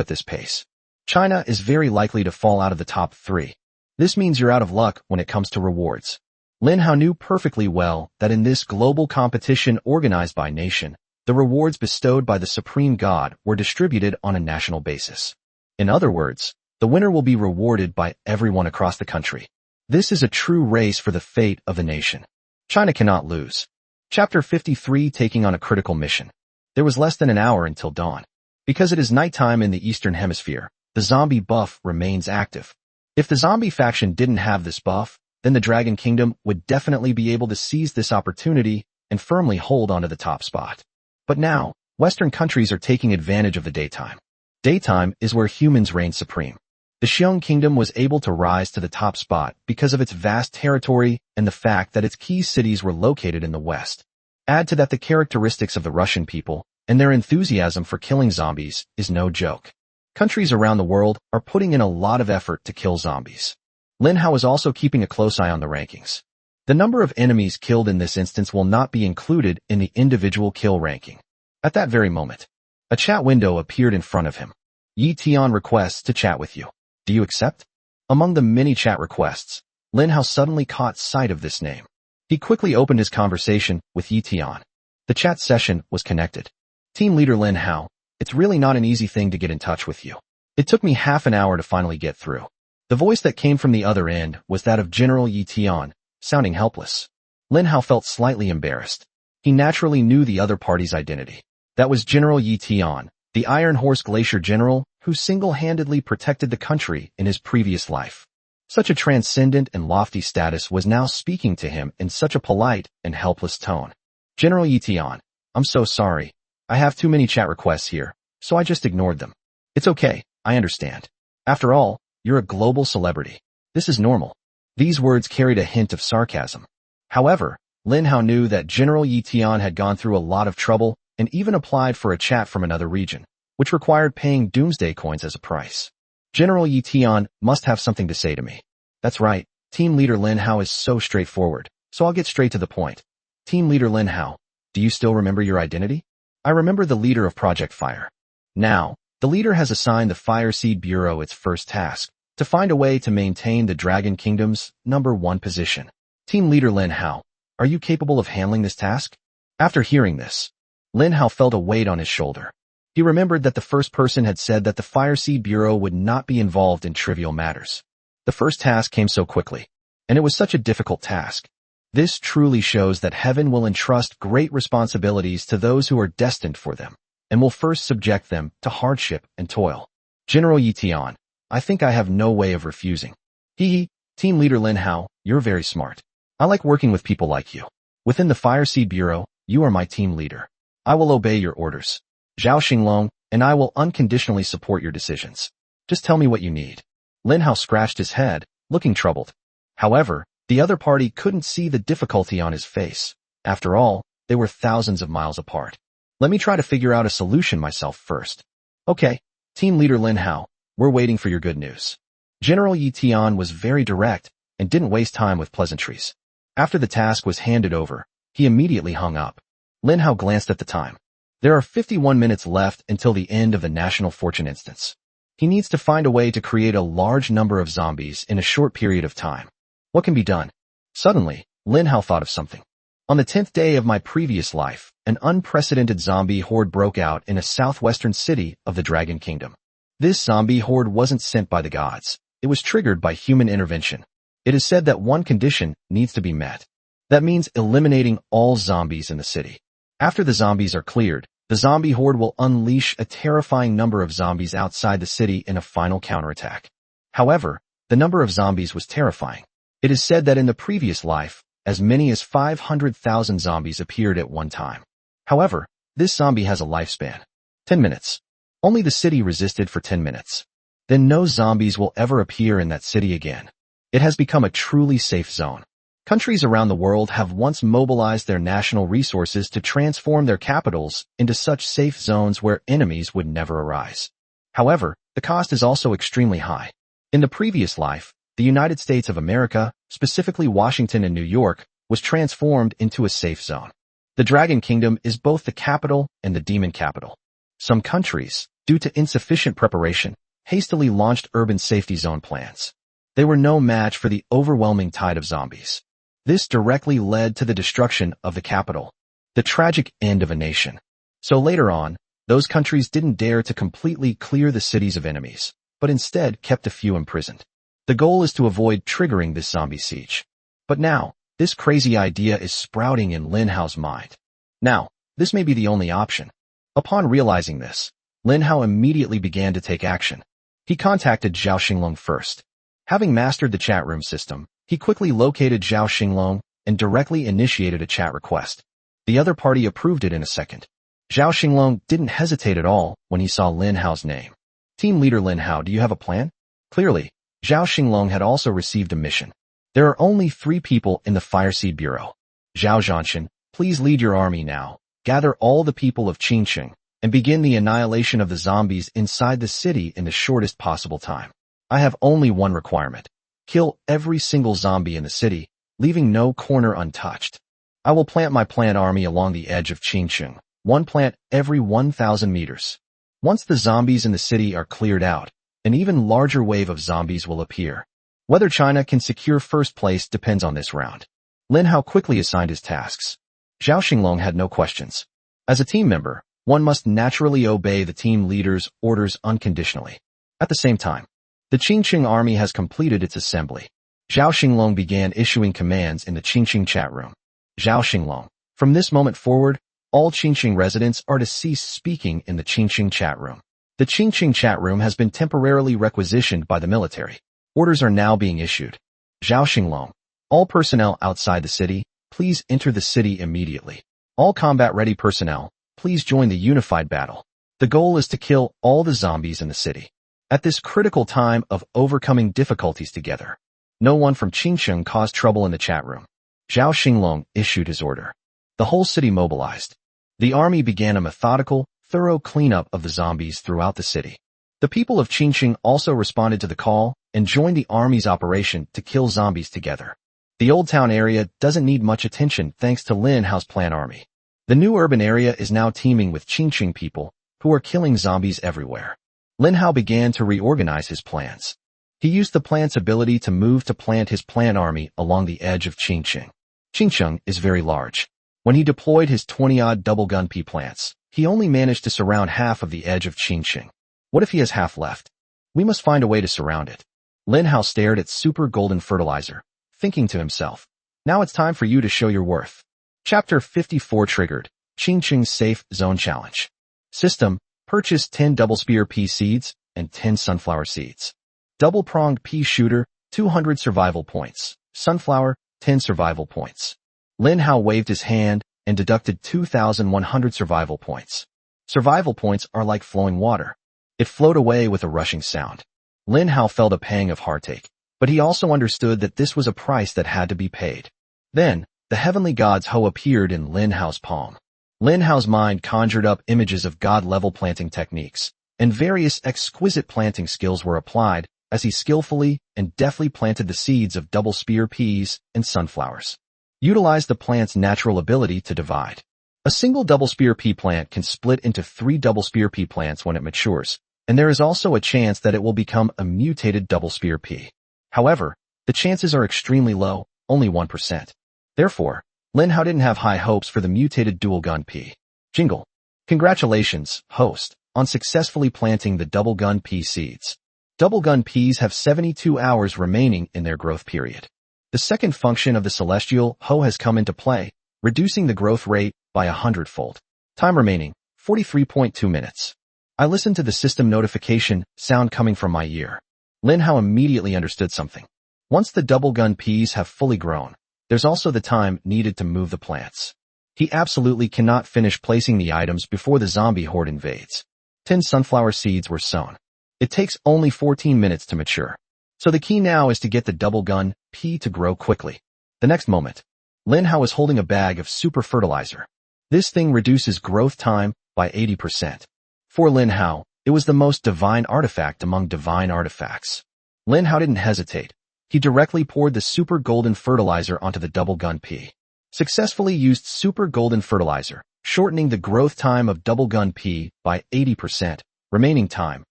at this pace. China is very likely to fall out of the top 3. This means you're out of luck when it comes to rewards. Lin Hao knew perfectly well that in this global competition organized by nation, the rewards bestowed by the Supreme God were distributed on a national basis. In other words, the winner will be rewarded by everyone across the country. This is a true race for the fate of the nation. China cannot lose. Chapter 53, Taking on a Critical Mission. There was less than an hour until dawn. Because it is nighttime in the Eastern Hemisphere, the zombie buff remains active. If the zombie faction didn't have this buff, then the Dragon Kingdom would definitely be able to seize this opportunity and firmly hold onto the top spot. But now, Western countries are taking advantage of the daytime. Daytime is where humans reign supreme. The Xiong Kingdom was able to rise to the top spot because of its vast territory and the fact that its key cities were located in the west. Add to that the characteristics of the Russian people, and their enthusiasm for killing zombies is no joke. Countries around the world are putting in a lot of effort to kill zombies. Lin Hao is also keeping a close eye on the rankings. The number of enemies killed in this instance will not be included in the individual kill ranking. At that very moment, a chat window appeared in front of him. Yi Tian requests to chat with you. Do you accept? Among the many chat requests, Lin Hao suddenly caught sight of this name. He quickly opened his conversation with Yi Tian. The chat session was connected. Team leader Lin Hao, it's really not an easy thing to get in touch with you. It took me half an hour to finally get through. The voice that came from the other end was that of General Yi Tian, sounding helpless. Lin Hao felt slightly embarrassed. He naturally knew the other party's identity. That was General Yi Tian, the Iron Horse Glacier general who single-handedly protected the country in his previous life. Such a transcendent and lofty status was now speaking to him in such a polite and helpless tone. General Yi Tian, I'm so sorry. I have too many chat requests here, so I just ignored them. It's okay, I understand. After all, you're a global celebrity. This is normal. These words carried a hint of sarcasm. However, Lin Hao knew that General Yi Tian had gone through a lot of trouble and even applied for a chat from another region, which required paying doomsday coins as a price. General Yi Tian must have something to say to me. That's right, team leader Lin Hao is so straightforward, so I'll get straight to the point. Team leader Lin Hao, do you still remember your identity? I remember the leader of Project Fire. Now, the leader has assigned the Fire Seed Bureau its first task, to find a way to maintain the Dragon Kingdom's #1 position. Team leader Lin Hao, are you capable of handling this task? After hearing this, Lin Hao felt a weight on his shoulder. He remembered that the first person had said that the Fire Seed Bureau would not be involved in trivial matters. The first task came so quickly, and it was such a difficult task. This truly shows that heaven will entrust great responsibilities to those who are destined for them, and will first subject them to hardship and toil. General Yi Tian, I think I have no way of refusing. Team leader Lin Hao, you're very smart. I like working with people like you. Within the Fire Seed Bureau, you are my team leader. I will obey your orders. Zhao Xinglong, and I will unconditionally support your decisions. Just tell me what you need. Lin Hao scratched his head, looking troubled. However, the other party couldn't see the difficulty on his face. After all, they were thousands of miles apart. Let me try to figure out a solution myself first. Okay, team leader Lin Hao, we're waiting for your good news. General Yi Tian was very direct and didn't waste time with pleasantries. After the task was handed over, he immediately hung up. Lin Hao glanced at the time. There are 51 minutes left until the end of the National Fortune instance. He needs to find a way to create a large number of zombies in a short period of time. What can be done? Suddenly, Lin Hao thought of something. On the 10th day of my previous life, an unprecedented zombie horde broke out in a southwestern city of the Dragon Kingdom. This zombie horde wasn't sent by the gods. It was triggered by human intervention. It is said that one condition needs to be met. That means eliminating all zombies in the city. After the zombies are cleared, the zombie horde will unleash a terrifying number of zombies outside the city in a final counterattack. However, the number of zombies was terrifying. It is said that in the previous life, as many as 500,000 zombies appeared at one time. However, this zombie has a lifespan. 10 minutes. Only the city resisted for 10 minutes. Then no zombies will ever appear in that city again. It has become a truly safe zone. Countries around the world have once mobilized their national resources to transform their capitals into such safe zones where enemies would never arise. However, the cost is also extremely high. In the previous life, the United States of America, specifically Washington and New York, was transformed into a safe zone. The Dragon Kingdom is both the capital and the demon capital. Some countries, due to insufficient preparation, hastily launched urban safety zone plans. They were no match for the overwhelming tide of zombies. This directly led to the destruction of the capital, the tragic end of a nation. So later on, those countries didn't dare to completely clear the cities of enemies, but instead kept a few imprisoned. The goal is to avoid triggering this zombie siege. But now, this crazy idea is sprouting in Lin Hao's mind. Now, this may be the only option. Upon realizing this, Lin Hao immediately began to take action. He contacted Zhao Xinglong first. Having mastered the chat room system, he quickly located Zhao Xinglong and directly initiated a chat request. The other party approved it in a second. Zhao Xinglong didn't hesitate at all when he saw Lin Hao's name. Team leader Lin Hao, do you have a plan? Clearly, Zhao Xinglong had also received a mission. There are only 3 people in the Fireseed Bureau. Zhao Zhanshan, please lead your army now. Gather all the people of Qingqing and begin the annihilation of the zombies inside the city in the shortest possible time. I have only one requirement. Kill every single zombie in the city, leaving no corner untouched. I will plant my plant army along the edge of Qingqing, 1 plant every 1,000 meters. Once the zombies in the city are cleared out, an even larger wave of zombies will appear. Whether China can secure first place depends on this round. Lin Hao quickly assigned his tasks. Zhao Xinglong had no questions. As a team member, one must naturally obey the team leader's orders unconditionally. At the same time, the Qingqing army has completed its assembly. Zhao Xinglong began issuing commands in the Qingqing chat room. Zhao Xinglong, from this moment forward, all Qingqing residents are to cease speaking in the Qingqing chat room. The Qingqing chat room has been temporarily requisitioned by the military. Orders are now being issued. Zhao Xinglong, all personnel outside the city, please enter the city immediately. All combat-ready personnel, please join the unified battle. The goal is to kill all the zombies in the city. At this critical time of overcoming difficulties together, no one from Qingqing caused trouble in the chat room. Zhao Xinglong issued his order. The whole city mobilized. The army began a methodical, thorough cleanup of the zombies throughout the city. The people of Qingqing also responded to the call and joined the army's operation to kill zombies together. The Old Town area doesn't need much attention thanks to Lin Hao's plant army. The new urban area is now teeming with Qingqing people who are killing zombies everywhere. Lin Hao began to reorganize his plans. He used the plant's ability to move to plant his plant army along the edge of Qingqing. Qingqing is very large. When he deployed his 20-odd double-gun pea plants, he only managed to surround half of the edge of Qingqing. What if he has half left? We must find a way to surround it. Lin Hao stared at Super Golden Fertilizer, thinking to himself, now it's time for you to show your worth. Chapter 54 triggered, Qingqing Safe Zone Challenge. System, purchase 10 double spear pea seeds and 10 sunflower seeds. Double-pronged pea shooter, 200 survival points. Sunflower, 10 survival points. Lin Hao waved his hand and deducted 2,100 survival points. Survival points are like flowing water. It flowed away with a rushing sound. Lin Hao felt a pang of heartache, but he also understood that this was a price that had to be paid. Then, the heavenly god's hoe appeared in Lin Hao's palm. Lin Hao's mind conjured up images of god-level planting techniques, and various exquisite planting skills were applied as he skillfully and deftly planted the seeds of double spear peas and sunflowers. Utilize the plant's natural ability to divide. A single double spear pea plant can split into 3 double spear pea plants when it matures, and there is also a chance that it will become a mutated double spear pea. However, The chances are extremely low, only 1%. Therefore, Lin Hao didn't have high hopes for the mutated dual gun P. Jingle. Congratulations, host, on successfully planting the double gun P seeds. Double gun Ps have 72 hours remaining in their growth period. The second function of the celestial Ho has come into play, reducing the growth rate by 100-fold. Time remaining, 43.2 minutes. I listened to the system notification sound coming from my ear. Lin Hao immediately understood something. Once the double gun Ps have fully grown, there's also the time needed to move the plants. He absolutely cannot finish placing the items before the zombie horde invades. 10 sunflower seeds were sown. It takes only 14 minutes to mature. So the key now is to get the double gun P to grow quickly. The next moment, Lin Hao is holding a bag of super fertilizer. This thing reduces growth time by 80%. For Lin Hao, it was the most divine artifact among divine artifacts. Lin Hao didn't hesitate. He directly poured the super golden fertilizer onto the double gun P. Successfully used super golden fertilizer, shortening the growth time of double gun P by 80%. Remaining time,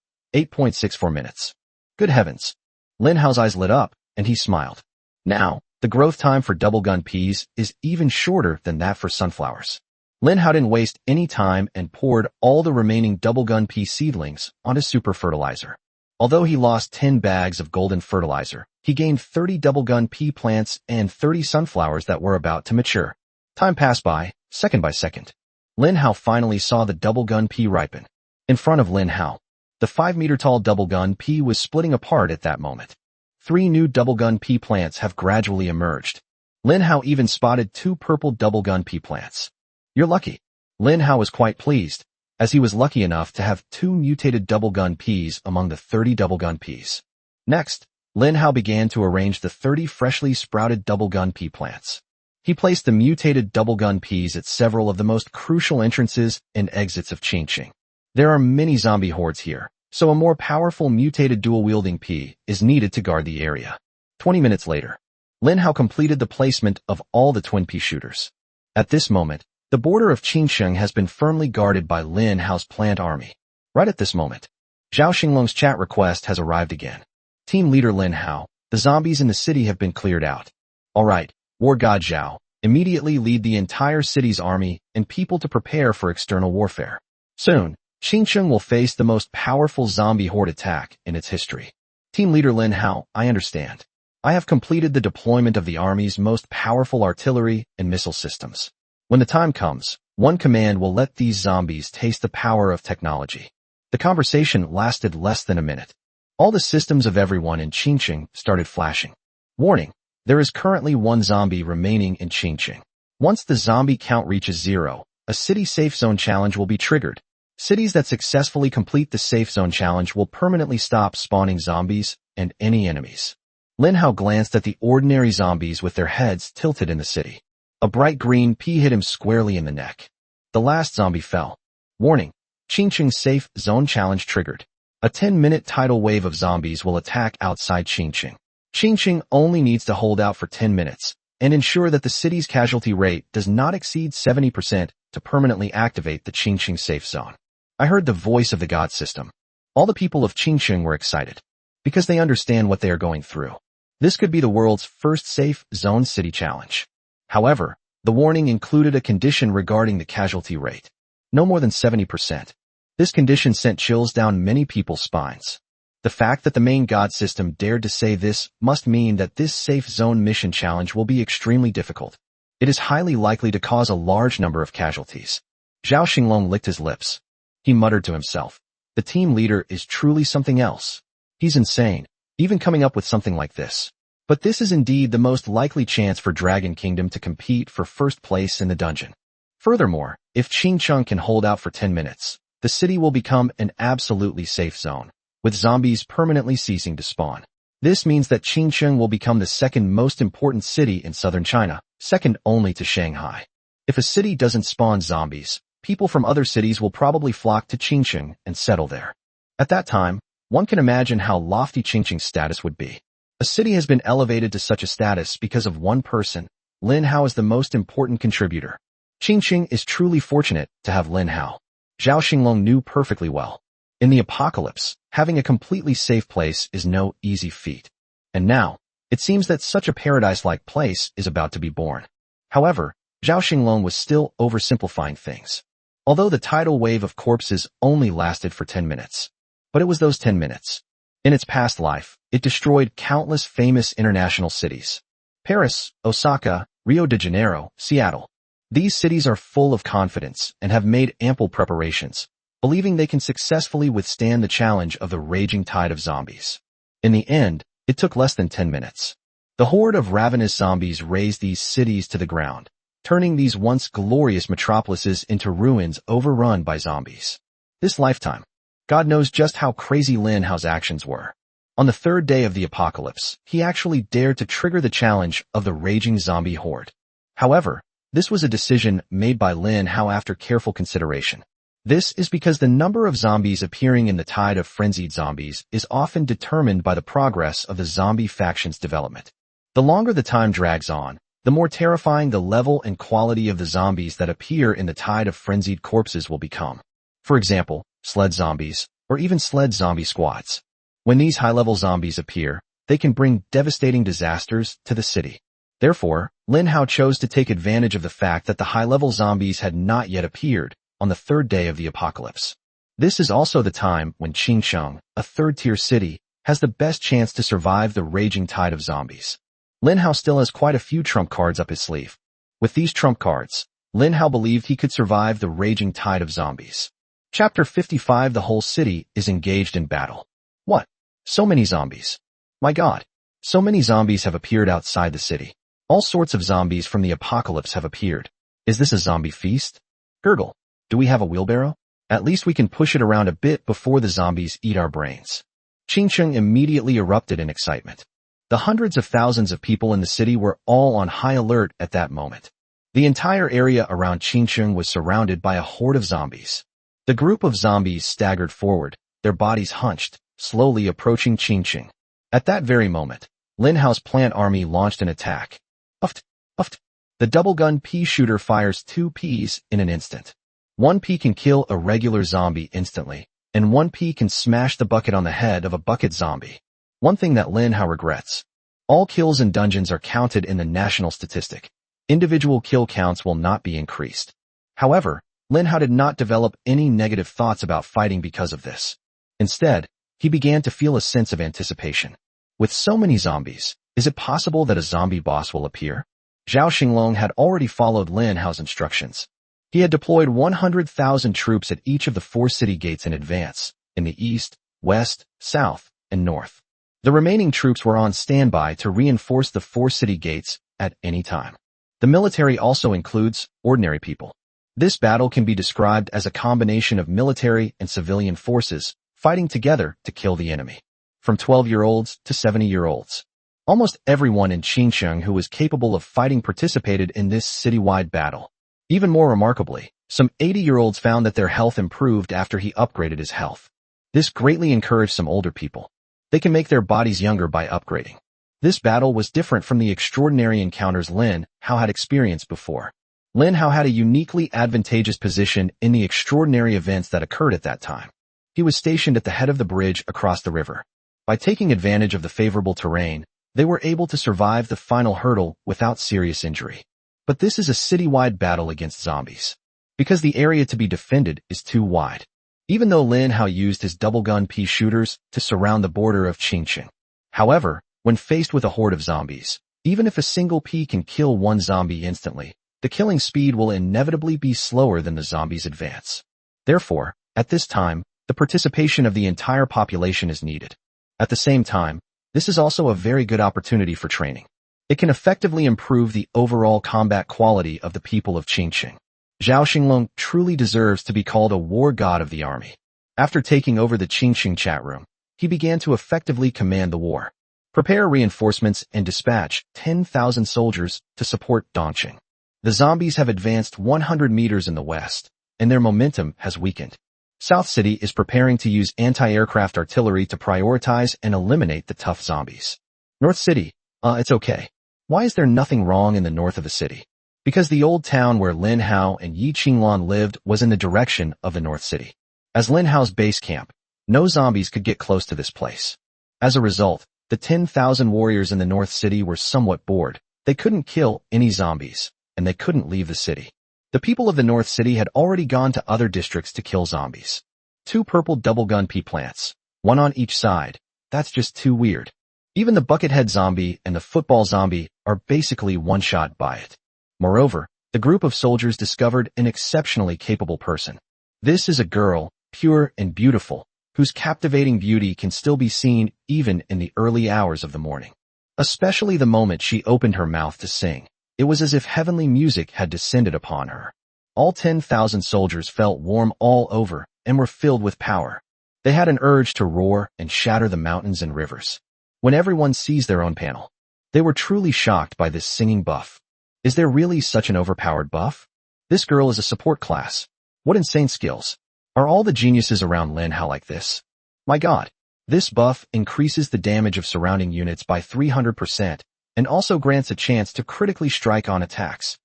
8.64 minutes. Good heavens. Lin Hao's eyes lit up, and he smiled. Now, the growth time for double gun Ps is even shorter than that for sunflowers. Lin Hao didn't waste any time and poured all the remaining double gun P seedlings onto super fertilizer. Although he lost 10 bags of golden fertilizer, he gained 30 double gun P plants and 30 sunflowers that were about to mature. Time passed by, second by second. Lin Hao finally saw the double gun P ripen. In front of Lin Hao, the 5-meter-tall double gun P was splitting apart at that moment. 3 new double gun P plants have gradually emerged. Lin Hao even spotted 2 purple double gun P plants. You're lucky. Lin Hao was quite pleased, as he was lucky enough to have 2 mutated double gun Ps among the 30 double gun Ps. Next, Lin Hao began to arrange the 30 freshly sprouted double gun P plants. He placed the mutated double gun Ps at several of the most crucial entrances and exits of Qingqing. There are many zombie hordes here, so a more powerful mutated dual-wielding P is needed to guard the area. 20 minutes later, Lin Hao completed the placement of all the twin P shooters. At this moment, the border of Qingqing has been firmly guarded by Lin Hao's plant army. Right at this moment, Zhao Xinglong's chat request has arrived again. Team leader Lin Hao, the zombies in the city have been cleared out. Alright, War God Zhao, immediately lead the entire city's army and people to prepare for external warfare. Soon, Qingqing will face the most powerful zombie horde attack in its history. Team leader Lin Hao, I understand. I have completed the deployment of the army's most powerful artillery and missile systems. When the time comes, one command will let these zombies taste the power of technology. The conversation lasted less than a minute. All the systems of everyone in Qingqing started flashing. Warning, there is currently 1 zombie remaining in Qingqing. Once the zombie count reaches 0, a city safe zone challenge will be triggered. Cities that successfully complete the safe zone challenge will permanently stop spawning zombies and any enemies. Lin Hao glanced at the ordinary zombies with their heads tilted in the city. A bright green P hit him squarely in the neck. The last zombie fell. Warning, Qingqing safe zone challenge triggered. A 10-minute tidal wave of zombies will attack outside Qingqing. Qingqing only needs to hold out for 10 minutes and ensure that the city's casualty rate does not exceed 70% to permanently activate the Qingqing safe zone. I heard the voice of the God system. All the people of Qingqing were excited because they understand what they are going through. This could be the world's first safe zone city challenge. However, the warning included a condition regarding the casualty rate. No more than 70%. This condition sent chills down many people's spines. The fact that the main God system dared to say this must mean that this safe zone mission challenge will be extremely difficult. It is highly likely to cause a large number of casualties. Zhao Xinglong licked his lips. He muttered to himself. The team leader is truly something else. He's insane, even coming up with something like this. But this is indeed the most likely chance for Dragon Kingdom to compete for first place in the dungeon. Furthermore, if Qingqing can hold out for 10 minutes, the city will become an absolutely safe zone, with zombies permanently ceasing to spawn. This means that Qingqing will become the second most important city in southern China, second only to Shanghai. If a city doesn't spawn zombies, people from other cities will probably flock to Qingqing and settle there. At that time, one can imagine how lofty Qingqing's status would be. A city has been elevated to such a status because of one person. Lin Hao is the most important contributor. Qingqing is truly fortunate to have Lin Hao. Zhao Xinglong knew perfectly well. In the apocalypse, having a completely safe place is no easy feat. And now, It seems that such a paradise-like place is about to be born. However, Zhao Xinglong was still oversimplifying things. Although the tidal wave of corpses only lasted for 10 minutes. But it was those 10 minutes. In its past life, it destroyed countless famous international cities. Paris, Osaka, Rio de Janeiro, Seattle. These cities are full of confidence and have made ample preparations, believing they can successfully withstand the challenge of the raging tide of zombies. In the end, it took less than 10 minutes. The horde of ravenous zombies razed these cities to the ground, turning these once glorious metropolises into ruins overrun by zombies. This lifetime, God knows just how crazy Lin Hao's actions were. On the third day of the apocalypse, he actually dared to trigger the challenge of the raging zombie horde. However, this was a decision made by Lin Hao after careful consideration. This is because the number of zombies appearing in the tide of frenzied zombies is often determined by the progress of the zombie faction's development. The longer the time drags on, the more terrifying the level and quality of the zombies that appear in the tide of frenzied corpses will become. For example, sled zombies, or even sled zombie squads. When these high-level zombies appear, they can bring devastating disasters to the city. Therefore, Lin Hao chose to take advantage of the fact that the high-level zombies had not yet appeared on the third day of the apocalypse. This is also the time when Qingsheng, a third-tier city, has the best chance to survive the raging tide of zombies. Lin Hao still has quite a few trump cards up his sleeve. With these trump cards, Lin Hao believed he could survive the raging tide of zombies. Chapter 55. The whole city is engaged in battle. What? So many zombies. My God. So many zombies have appeared outside the city. All sorts of zombies from the apocalypse have appeared. Is this a zombie feast? Gurgle. Do we have a wheelbarrow? At least we can push it around a bit before the zombies eat our brains. Qingsheng immediately erupted in excitement. The hundreds of thousands of people in the city were all on high alert at that moment. The entire area around Qingsheng was surrounded by a horde of zombies. The group of zombies staggered forward, their bodies hunched, slowly approaching Qingsheng. At that very moment, Lin Hao's plant army launched an attack. Uft, uft. The double-gun pea shooter fires 2 peas in an instant. 1 pea can kill a regular zombie instantly, and 1 pea can smash the bucket on the head of a bucket zombie. One thing that Lin Hao regrets. All kills in dungeons are counted in the national statistic. Individual kill counts will not be increased. However, Lin Hao did not develop any negative thoughts about fighting because of this. Instead, he began to feel a sense of anticipation. With so many zombies, is it possible that a zombie boss will appear? Zhao Xinglong had already followed Lin Hao's instructions. He had deployed 100,000 troops at each of the 4 city gates in advance, in the east, west, south, and north. The remaining troops were on standby to reinforce the 4 city gates at any time. The military also includes ordinary people. This battle can be described as a combination of military and civilian forces fighting together to kill the enemy. From 12-year-olds to 70-year-olds. Almost everyone in Qingsheng who was capable of fighting participated in this citywide battle. Even more remarkably, some 80-year-olds found that their health improved after he upgraded his health. This greatly encouraged some older people. They can make their bodies younger by upgrading. This battle was different from the extraordinary encounters Lin Hao had experienced before. Lin Hao had a uniquely advantageous position in the extraordinary events that occurred at that time. He was stationed at the head of the bridge across the river. By taking advantage of the favorable terrain, they were able to survive the final hurdle without serious injury. But this is a citywide battle against zombies. Because the area to be defended is too wide. Even though Lin Hao used his double-gun pea shooters to surround the border of Qingsheng. However, when faced with a horde of zombies, even if a single pea can kill 1 zombie instantly, the killing speed will inevitably be slower than the zombies' advance. Therefore, at this time, the participation of the entire population is needed. At the same time, this is also a very good opportunity for training. It can effectively improve the overall combat quality of the people of Qingsheng. Zhao Xinglong truly deserves to be called a war god of the army. After taking over the Qingsheng chat room, he began to effectively command the war. Prepare reinforcements and dispatch 10,000 soldiers to support Dongqing. The zombies have advanced 100 meters in the west, and their momentum has weakened. South City is preparing to use anti-aircraft artillery to prioritize and eliminate the tough zombies. North City, it's okay. Why is there nothing wrong in the north of the city? Because the old town where Lin Hao and Yi Qinglan lived was in the direction of the North City. As Lin Hao's base camp, no zombies could get close to this place. As a result, The 10,000 warriors in the North City were somewhat bored. They couldn't kill any zombies, and they couldn't leave the city. The people of the North City had already gone to other districts to kill zombies. 2 purple double-gun pea plants, 1 on each side. That's just too weird. Even the buckethead zombie and the football zombie are basically one-shot by it. Moreover, the group of soldiers discovered an exceptionally capable person. This is a girl, pure and beautiful, whose captivating beauty can still be seen even in the early hours of the morning. Especially the moment she opened her mouth to sing. It was as if heavenly music had descended upon her. All 10,000 soldiers felt warm all over and were filled with power. They had an urge to roar and shatter the mountains and rivers. When everyone sees their own panel, they were truly shocked by this singing buff. Is there really such an overpowered buff? This girl is a support class. What insane skills. Are all the geniuses around Lin Hao like this? My god. This buff increases the damage of surrounding units by 300% and also grants a chance to critically strike on attacks.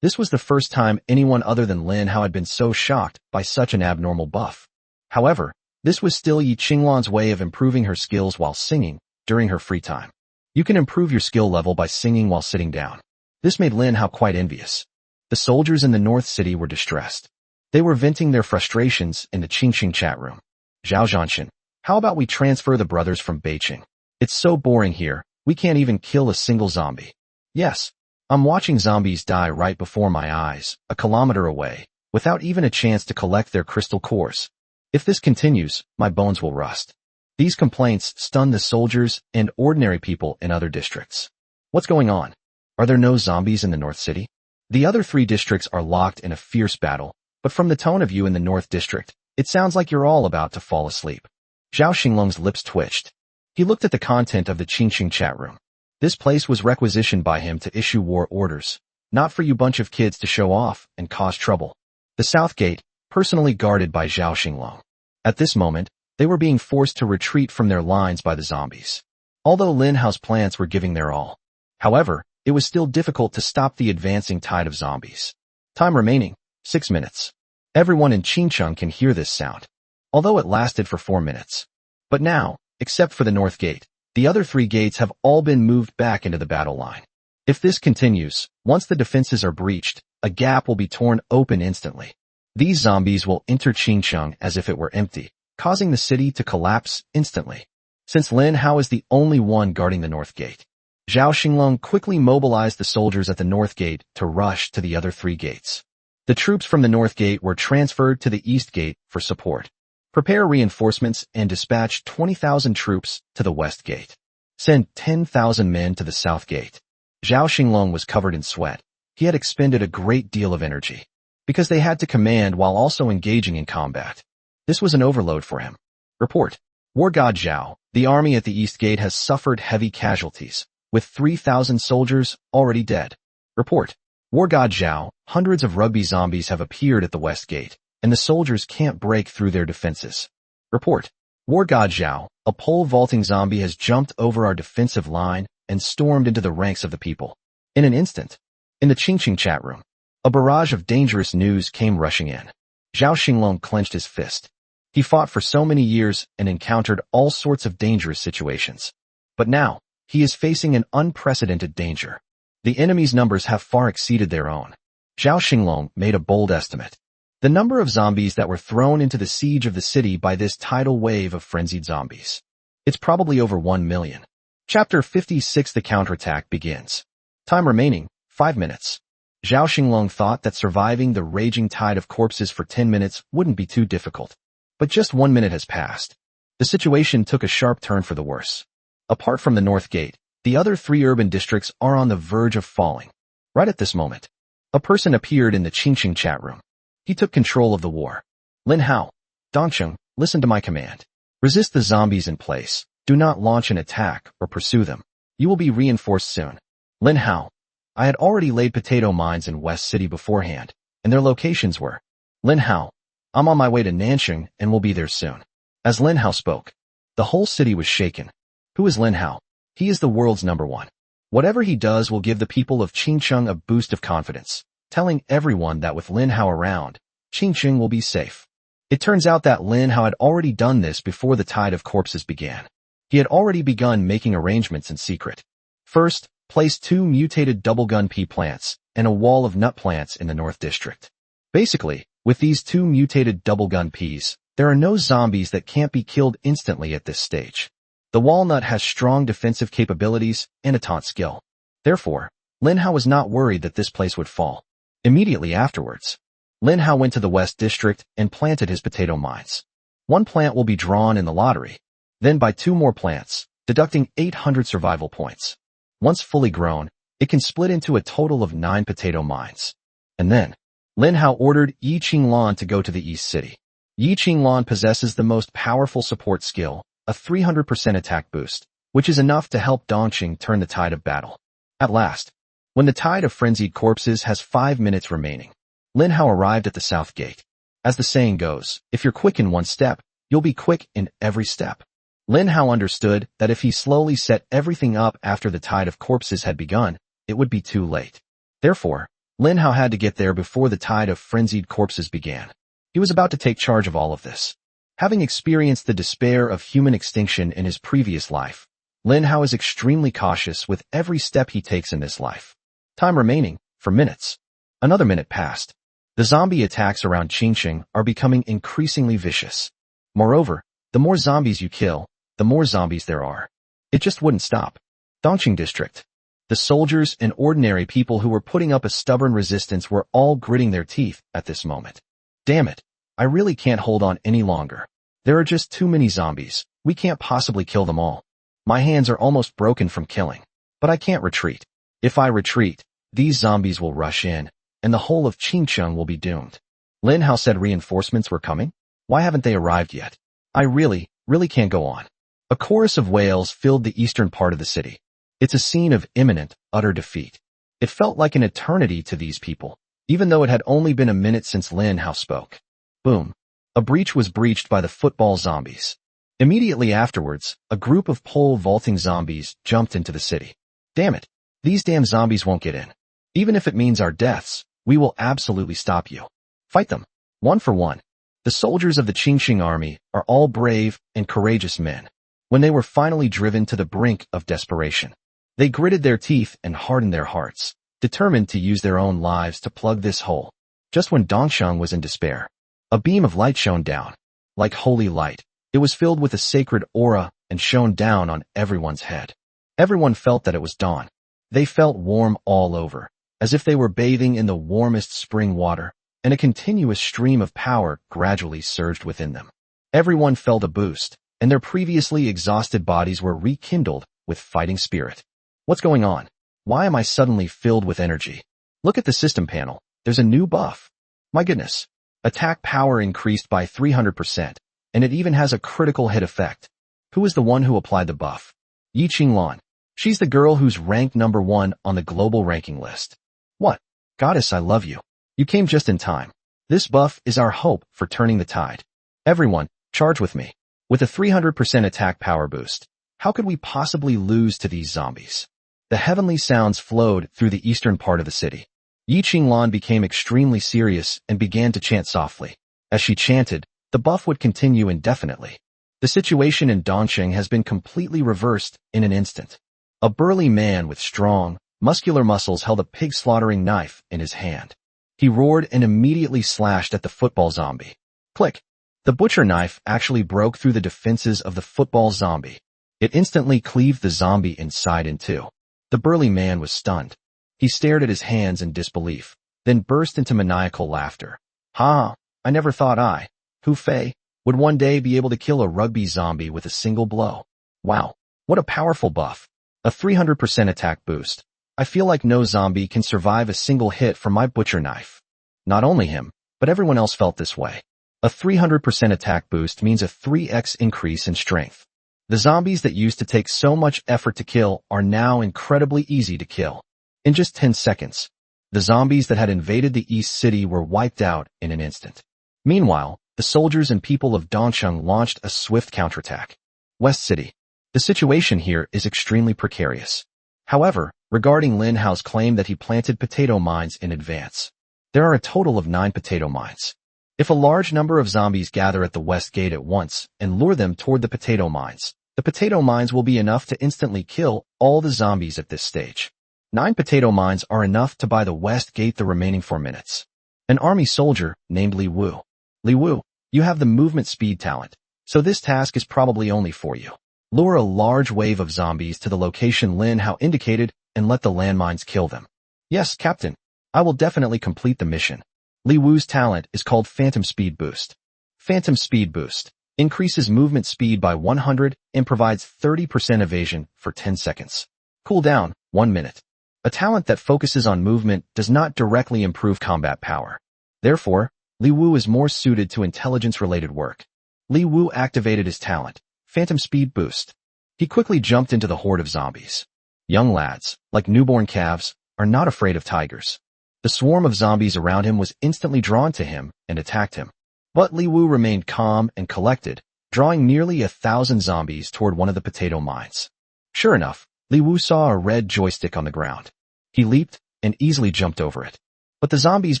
This was the first time anyone other than Lin Hao had been so shocked by such an abnormal buff. However, this was still Yi Qinglan's way of improving her skills while singing during her free time. You can improve your skill level by singing while sitting down. This made Lin Hao quite envious. The soldiers in the North City were distressed. They were venting their frustrations in the Qingqing chat room. Zhao Zhanshan, how about we transfer the brothers from Beiqing? It's so boring here, we can't even kill a single zombie. Yes, I'm watching zombies die right before my eyes, a kilometer away, without even a chance to collect their crystal cores. If this continues, my bones will rust. These complaints stun the soldiers and ordinary people in other districts. What's going on? Are there no zombies in the North City? The other 3 districts are locked in a fierce battle, but from the tone of you in the North District, it sounds like you're all about to fall asleep. Zhao Xinglong's lips twitched. He looked at the content of the Qingqing chat room. This place was requisitioned by him to issue war orders, not for you bunch of kids to show off and cause trouble. The South Gate, personally guarded by Zhao Xinglong. At this moment, they were being forced to retreat from their lines by the zombies. Although Lin Hao's plants were giving their all. However, it was still difficult to stop the advancing tide of zombies. Time remaining, 6 minutes. Everyone in Qingcheng can hear this sound, although it lasted for 4 minutes. But now, except for the North Gate, the other 3 gates have all been moved back into the battle line. If this continues, once the defenses are breached, a gap will be torn open instantly. These zombies will enter Qingcheng as if it were empty, causing the city to collapse instantly. Since Lin Hao is the only one guarding the North Gate, Zhao Xinglong quickly mobilized the soldiers at the North Gate to rush to the other 3 gates. The troops from the North Gate were transferred to the East Gate for support. Prepare reinforcements and dispatch 20,000 troops to the West Gate. Send 10,000 men to the South Gate. Zhao Xinglong was covered in sweat. He had expended a great deal of energy, because they had to command while also engaging in combat. This was an overload for him. Report. War God Zhao, the army at the East Gate has suffered heavy casualties, with 3,000 soldiers already dead. Report. War God Zhao, hundreds of rugby zombies have appeared at the West Gate, and the soldiers can't break through their defenses. Report. War God Zhao, a pole vaulting zombie has jumped over our defensive line and stormed into the ranks of the people. In an instant. In the Qingqing chat room, a barrage of dangerous news came rushing in. Zhao Xinglong clenched his fist. He fought for so many years and encountered all sorts of dangerous situations. But now, he is facing an unprecedented danger. The enemy's numbers have far exceeded their own. Zhao Xinglong made a bold estimate. The number of zombies that were thrown into the siege of the city by this tidal wave of frenzied zombies. It's probably over 1 million. Chapter 56. The counterattack begins. Time remaining, 5 minutes. Zhao Xinglong thought that surviving the raging tide of corpses for 10 minutes wouldn't be too difficult. But just 1 minute has passed. The situation took a sharp turn for the worse. Apart from the North Gate, the other 3 urban districts are on the verge of falling. Right at this moment, a person appeared in the Qingqing chat room. He took control of the war. Lin Hao, Dongcheng, listen to my command. Resist the zombies in place. Do not launch an attack or pursue them. You will be reinforced soon. Lin Hao, I had already laid potato mines in West City beforehand, and their locations were. Lin Hao, I'm on my way to Nanxing and will be there soon. As Lin Hao spoke, the whole city was shaken. Who is Lin Hao? He is the world's #1. Whatever he does will give the people of Qingcheng a boost of confidence, telling everyone that with Lin Hao around, Qingcheng will be safe. It turns out that Lin Hao had already done this before the tide of corpses began. He had already begun making arrangements in secret. First, place 2 mutated double-gun pea plants and a wall of nut plants in the North District. Basically, with these 2 mutated double-gun peas, there are no zombies that can't be killed instantly at this stage. The walnut has strong defensive capabilities and a taunt skill. Therefore, Lin Hao was not worried that this place would fall. Immediately afterwards, Lin Hao went to the West District and planted his potato mines. 1 plant will be drawn in the lottery, then by 2 more plants, deducting 800 survival points. Once fully grown, it can split into a total of 9 potato mines. And then, Lin Hao ordered Yi Qinglan to go to the East City. Yi Qinglan possesses the most powerful support skill, a 300% attack boost, which is enough to help Dongqing turn the tide of battle. At last, when the tide of frenzied corpses has 5 minutes remaining, Lin Hao arrived at the south gate. As the saying goes, if you're quick in one step, you'll be quick in every step. Lin Hao understood that if he slowly set everything up after the tide of corpses had begun, it would be too late. Therefore, Lin Hao had to get there before the tide of frenzied corpses began. He was about to take charge of all of this. Having experienced the despair of human extinction in his previous life, Lin Hao is extremely cautious with every step he takes in this life. Time remaining, for minutes. Another minute passed. The zombie attacks around Qingqing are becoming increasingly vicious. Moreover, the more zombies you kill, the more zombies there are. It just wouldn't stop. Dongqing District. The soldiers and ordinary people who were putting up a stubborn resistance were all gritting their teeth at this moment. Damn it. I really can't hold on any longer. There are just too many zombies. We can't possibly kill them all. My hands are almost broken from killing. But I can't retreat. If I retreat, these zombies will rush in, and the whole of Qingqing will be doomed. Lin Hao said reinforcements were coming? Why haven't they arrived yet? I really can't go on. A chorus of wails filled the eastern part of the city. It's a scene of imminent, utter defeat. It felt like an eternity to these people, even though it had only been a minute since Lin Hao spoke. Boom. A breach was breached by the football zombies. Immediately afterwards, a group of pole vaulting zombies jumped into the city. Damn it. These damn zombies won't get in. Even if it means our deaths, we will absolutely stop you. Fight them. 1 for 1. The soldiers of the Qingqing army are all brave and courageous men. When they were finally driven to the brink of desperation, they gritted their teeth and hardened their hearts, determined to use their own lives to plug this hole. Just when Dongqing was in despair, a beam of light shone down. Like holy light, it was filled with a sacred aura and shone down on everyone's head. Everyone felt that it was dawn. They felt warm all over, as if they were bathing in the warmest spring water, and a continuous stream of power gradually surged within them. Everyone felt a boost, and their previously exhausted bodies were rekindled with fighting spirit. What's going on? Why am I suddenly filled with energy? Look at the system panel. There's a new buff. My goodness. Attack power increased by 300%, and it even has a critical hit effect. Who is the one who applied the buff? Yi Qinglan. She's the girl who's ranked number 1 on the global ranking list. What? Goddess, I love you. You came just in time. This buff is our hope for turning the tide. Everyone, charge with me. With a 300% attack power boost, how could we possibly lose to these zombies? The heavenly sounds flowed through the eastern part of the city. Yi Qinglan became extremely serious and began to chant softly. As she chanted, the buff would continue indefinitely. The situation in Dongqing has been completely reversed in an instant. A burly man with strong, muscular muscles held a pig-slaughtering knife in his hand. He roared and immediately slashed at the football zombie. Click! The butcher knife actually broke through the defenses of the football zombie. It instantly cleaved the zombie inside in two. The burly man was stunned. He stared at his hands in disbelief, then burst into maniacal laughter. Ha! I never thought I, Hu Fei, would one day be able to kill a rugby zombie with a single blow. Wow, what a powerful buff. A 300% attack boost. I feel like no zombie can survive a single hit from my butcher knife. Not only him, but everyone else felt this way. A 300% attack boost means a 3x increase in strength. The zombies that used to take so much effort to kill are now incredibly easy to kill. In just 10 seconds, the zombies that had invaded the East City were wiped out in an instant. Meanwhile, the soldiers and people of Dongqing launched a swift counterattack. West City. The situation here is extremely precarious. However, regarding Lin Hao's claim that he planted potato mines in advance, there are a total of 9 potato mines. If a large number of zombies gather at the west gate at once and lure them toward the potato mines, The potato mines will be enough to instantly kill all the zombies at this stage. 9 potato mines are enough to buy the west gate the remaining 4 minutes. An army soldier named Li Wu. Li Wu, you have the movement speed talent, so this task is probably only for you. Lure a large wave of zombies to the location Lin Hao indicated and let the landmines kill them. Yes, Captain. I will definitely complete the mission. Li Wu's talent is called Phantom Speed Boost. Phantom Speed Boost increases movement speed by 100 and provides 30% evasion for 10 seconds. Cooldown, 1 minute. A talent that focuses on movement does not directly improve combat power. Therefore, Li Wu is more suited to intelligence-related work. Li Wu activated his talent, Phantom Speed Boost. He quickly jumped into the horde of zombies. Young lads, like newborn calves, are not afraid of tigers. The swarm of zombies around him was instantly drawn to him and attacked him. But Li Wu remained calm and collected, drawing nearly 1,000 zombies toward one of the potato mines. Sure enough, Li Wu saw a red joystick on the ground. He leaped and easily jumped over it. But the zombies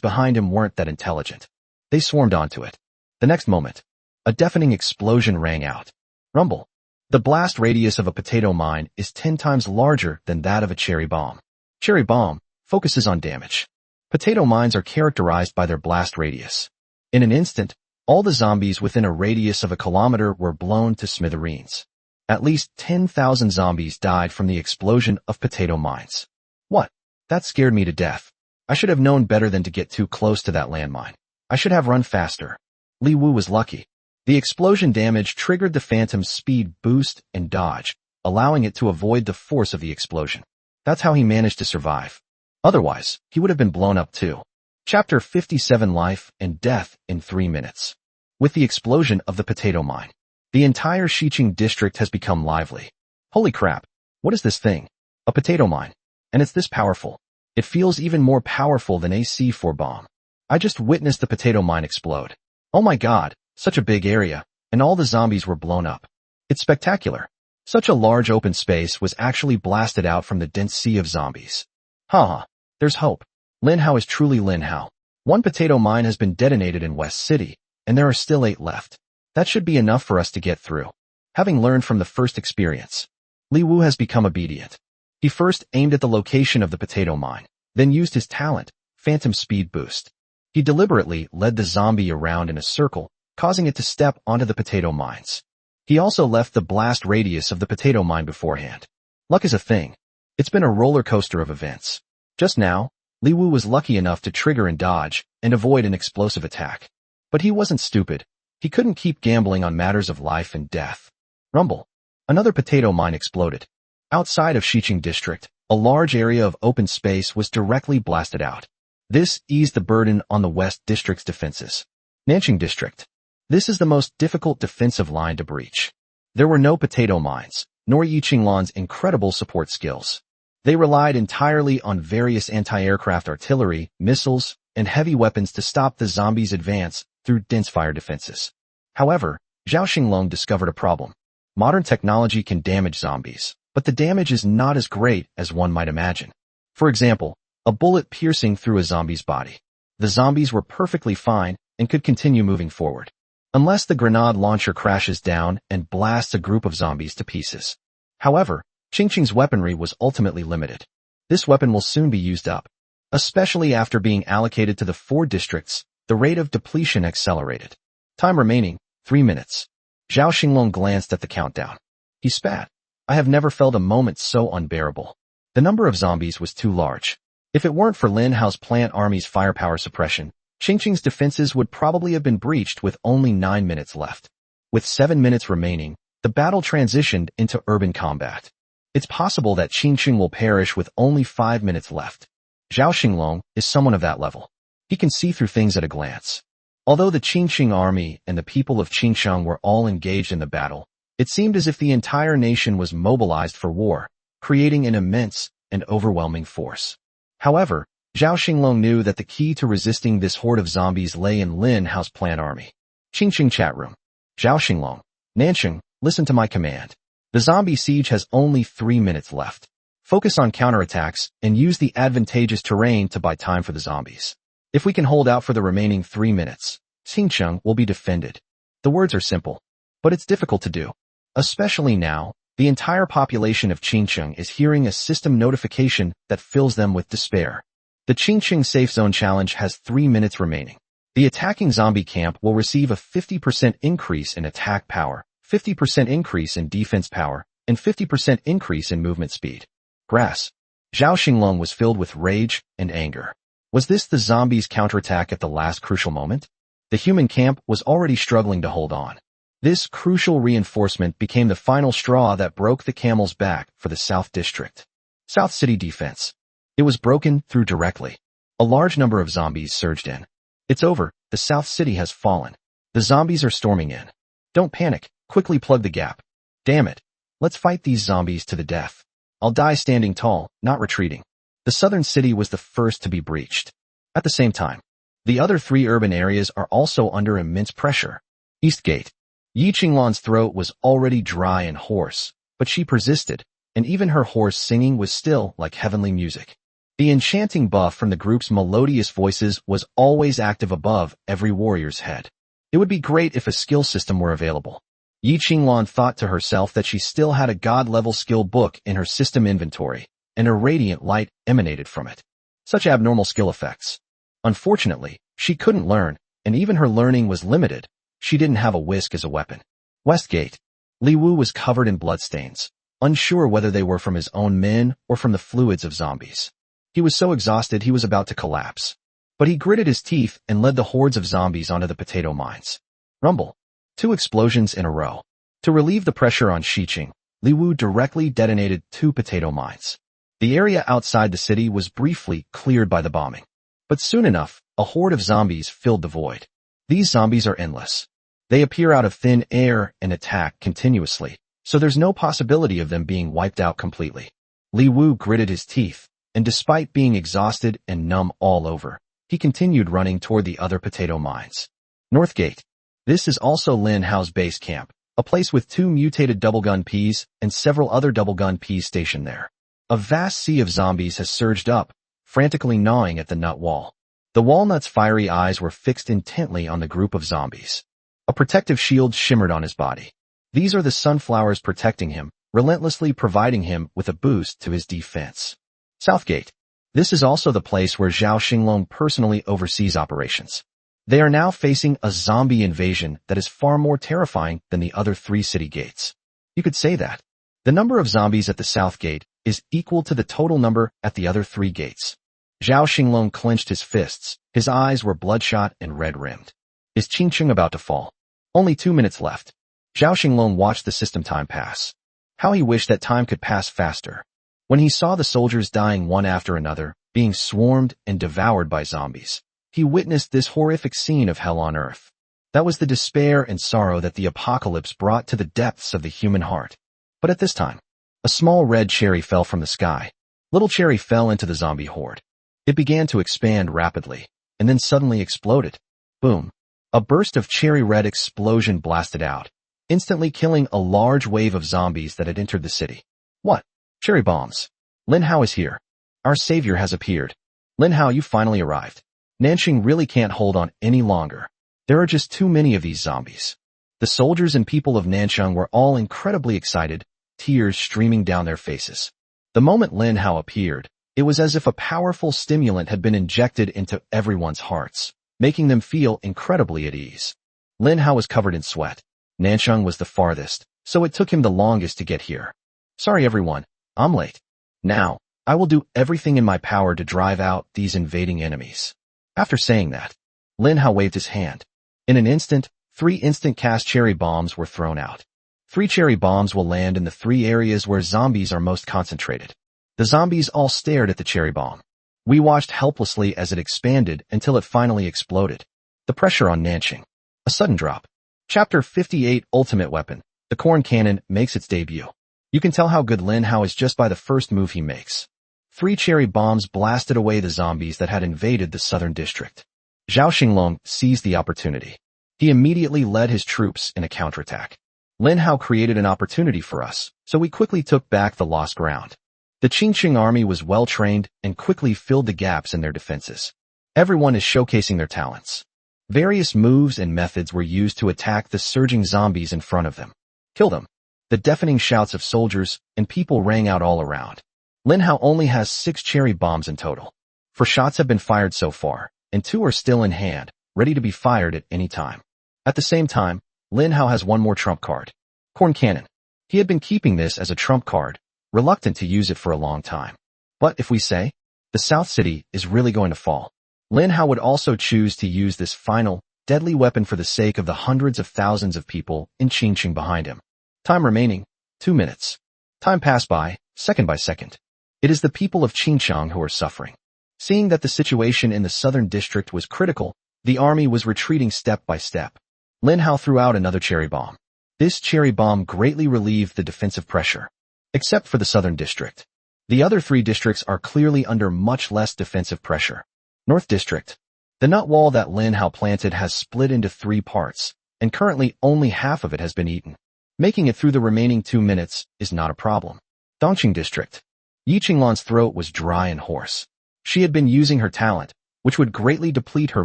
behind him weren't that intelligent. They swarmed onto it. The next moment, a deafening explosion rang out. Rumble. The blast radius of a potato mine is 10 times larger than that of a cherry bomb. Cherry bomb focuses on damage. Potato mines are characterized by their blast radius. In an instant, all the zombies within a radius of a kilometer were blown to smithereens. At least 10,000 zombies died from the explosion of potato mines. What? That scared me to death. I should have known better than to get too close to that landmine. I should have run faster. Li Wu was lucky. The explosion damage triggered the Phantom's speed boost and dodge, allowing it to avoid the force of the explosion. That's how he managed to survive. Otherwise, he would have been blown up too. Chapter 57 Life and Death in 3 minutes. With the explosion of the potato mine, the entire Xiqing district has become lively. Holy crap, what is this thing? A potato mine. And it's this powerful. It feels even more powerful than a C4 bomb. I just witnessed the potato mine explode. Oh my god, such a big area, and all the zombies were blown up. It's spectacular. Such a large open space was actually blasted out from the dense sea of zombies. Haha, there's hope. Lin Hao is truly Lin Hao. 1 potato mine has been detonated in West City, and there are still 8 left. That should be enough for us to get through. Having learned from the first experience, Li Wu has become obedient. He first aimed at the location of the potato mine, then used his talent, Phantom Speed Boost. He deliberately led the zombie around in a circle, causing it to step onto the potato mines. He also left the blast radius of the potato mine beforehand. Luck is a thing. It's been a roller coaster of events. Just now, Li Wu was lucky enough to trigger and dodge and avoid an explosive attack. But he wasn't stupid. He couldn't keep gambling on matters of life and death. Rumble. Another potato mine exploded. Outside of Xiqing district, a large area of open space was directly blasted out. This eased the burden on the West District's defenses. Nanqing District. This is the most difficult defensive line to breach. There were no potato mines, nor Yi Qinglan's incredible support skills. They relied entirely on various anti-aircraft artillery, missiles, and heavy weapons to stop the zombies' advance through dense fire defenses. However, Zhao Xinglong discovered a problem. Modern technology can damage zombies, but the damage is not as great as one might imagine. For example, a bullet piercing through a zombie's body. The zombies were perfectly fine and could continue moving forward, unless the grenade launcher crashes down and blasts a group of zombies to pieces. However, Qingqing's weaponry was ultimately limited. This weapon will soon be used up. Especially after being allocated to the 4 districts, the rate of depletion accelerated. Time remaining, 3 minutes. Zhao Xinglong glanced at the countdown. He spat. I have never felt a moment so unbearable. The number of zombies was too large. If it weren't for Lin Hao's plant army's firepower suppression, Qingqing's defenses would probably have been breached with only 9 minutes left. With 7 minutes remaining, the battle transitioned into urban combat. It's possible that Qingqing will perish with only 5 minutes left. Zhao Xinglong is someone of that level. He can see through things at a glance. Although the Qingqing army and the people of Qingshang were all engaged in the battle, it seemed as if the entire nation was mobilized for war, creating an immense and overwhelming force. However, Zhao Xinglong knew that the key to resisting this horde of zombies lay in Lin Hao's plant army. Qingqing chat room. Zhao Xinglong. Nanqing, listen to my command. The zombie siege has only 3 minutes left. Focus on counterattacks and use the advantageous terrain to buy time for the zombies. If we can hold out for the remaining 3 minutes, Qingsheng will be defended. The words are simple, but it's difficult to do. Especially now, the entire population of Qingcheng is hearing a system notification that fills them with despair. The Qingcheng Safe Zone Challenge has 3 minutes remaining. The attacking zombie camp will receive a 50% increase in attack power, 50% increase in defense power, and 50% increase in movement speed. Grass. Zhao Xinglong was filled with rage and anger. Was this the zombies' counterattack at the last crucial moment? The human camp was already struggling to hold on. This crucial reinforcement became the final straw that broke the camel's back for the South District. South City defense. It was broken through directly. A large number of zombies surged in. It's over, the South City has fallen. The zombies are storming in. Don't panic, quickly plug the gap. Damn it. Let's fight these zombies to the death. I'll die standing tall, not retreating. The southern city was the first to be breached. At the same time, the other 3 urban areas are also under immense pressure. Eastgate. Yi Qinglan's throat was already dry and hoarse, but she persisted, and even her hoarse singing was still like heavenly music. The enchanting buff from the group's melodious voices was always active above every warrior's head. It would be great if a skill system were available. Yi Qinglan thought to herself that she still had a god-level skill book in her system inventory, and a radiant light emanated from it. Such abnormal skill effects. Unfortunately, she couldn't learn, and even her learning was limited. She didn't have a whisk as a weapon. Westgate. Li Wu was covered in bloodstains, unsure whether they were from his own men or from the fluids of zombies. He was so exhausted he was about to collapse. But he gritted his teeth and led the hordes of zombies onto the potato mines. Rumble. 2 explosions in a row. To relieve the pressure on Xiqing, Li Wu directly detonated 2 potato mines. The area outside the city was briefly cleared by the bombing. But soon enough, a horde of zombies filled the void. These zombies are endless. They appear out of thin air and attack continuously, so there's no possibility of them being wiped out completely. Li Wu gritted his teeth, and despite being exhausted and numb all over, he continued running toward the other potato mines. Northgate. This is also Lin Hao's base camp, a place with 2 mutated double-gun Ps and several other double-gun Ps stationed there. A vast sea of zombies has surged up, frantically gnawing at the nut wall. The walnut's fiery eyes were fixed intently on the group of zombies. A protective shield shimmered on his body. These are the sunflowers protecting him, relentlessly providing him with a boost to his defense. Southgate. This is also the place where Zhao Xinglong personally oversees operations. They are now facing a zombie invasion that is far more terrifying than the other 3 city gates. You could say that. The number of zombies at the South Gate is equal to the total number at the other 3 gates. Zhao Xinglong clenched his fists. His eyes were bloodshot and red-rimmed. Is Qingcheng about to fall? Only 2 minutes left. Zhao Xinglong watched the system time pass. How he wished that time could pass faster. When he saw the soldiers dying one after another, being swarmed and devoured by zombies, he witnessed this horrific scene of hell on earth. That was the despair and sorrow that the apocalypse brought to the depths of the human heart. But at this time, a small red cherry fell from the sky. Little Cherry fell into the zombie horde. It began to expand rapidly, and then suddenly exploded. Boom. A burst of cherry red explosion blasted out, instantly killing a large wave of zombies that had entered the city. What? Cherry bombs. Lin Hao is here. Our savior has appeared. Lin Hao, you finally arrived. Nanqing really can't hold on any longer. There are just too many of these zombies. The soldiers and people of Nanchang were all incredibly excited, tears streaming down their faces. The moment Lin Hao appeared, it was as if a powerful stimulant had been injected into everyone's hearts, making them feel incredibly at ease. Lin Hao was covered in sweat. Nanchang was the farthest, so it took him the longest to get here. Sorry everyone, I'm late. Now, I will do everything in my power to drive out these invading enemies. After saying that, Lin Hao waved his hand. In an instant, 3 instant cast cherry bombs were thrown out. 3 cherry bombs will land in the 3 areas where zombies are most concentrated. The zombies all stared at the cherry bomb. We watched helplessly as it expanded until it finally exploded. The pressure on Nanqing. A sudden drop. Chapter 58 Ultimate Weapon. The corn cannon makes its debut. You can tell how good Lin Hao is just by the first move he makes. 3 cherry bombs blasted away the zombies that had invaded the southern district. Zhao Xinglong seized the opportunity. He immediately led his troops in a counterattack. Lin Hao created an opportunity for us, so we quickly took back the lost ground. The Qingcheng army was well-trained and quickly filled the gaps in their defenses. Everyone is showcasing their talents. Various moves and methods were used to attack the surging zombies in front of them. Kill them. The deafening shouts of soldiers and people rang out all around. Lin Hao only has 6 cherry bombs in total. 4 shots have been fired so far, and 2 are still in hand, ready to be fired at any time. At the same time, Lin Hao has one more trump card. Corn Cannon. He had been keeping this as a trump card, reluctant to use it for a long time. But if we say, the South City is really going to fall, Lin Hao would also choose to use this final, deadly weapon for the sake of the hundreds of thousands of people in Qingqing behind him. Time remaining, 2 minutes. Time passed by, second by second. It is the people of Qingqiang who are suffering. Seeing that the situation in the southern district was critical, the army was retreating step by step. Lin Hao threw out another cherry bomb. This cherry bomb greatly relieved the defensive pressure. Except for the southern district. The other 3 districts are clearly under much less defensive pressure. North District. The nut wall that Lin Hao planted has split into 3 parts, and currently only half of it has been eaten. Making it through the remaining 2 minutes is not a problem. Dongqing District. Yi Qinglan's throat was dry and hoarse. She had been using her talent, which would greatly deplete her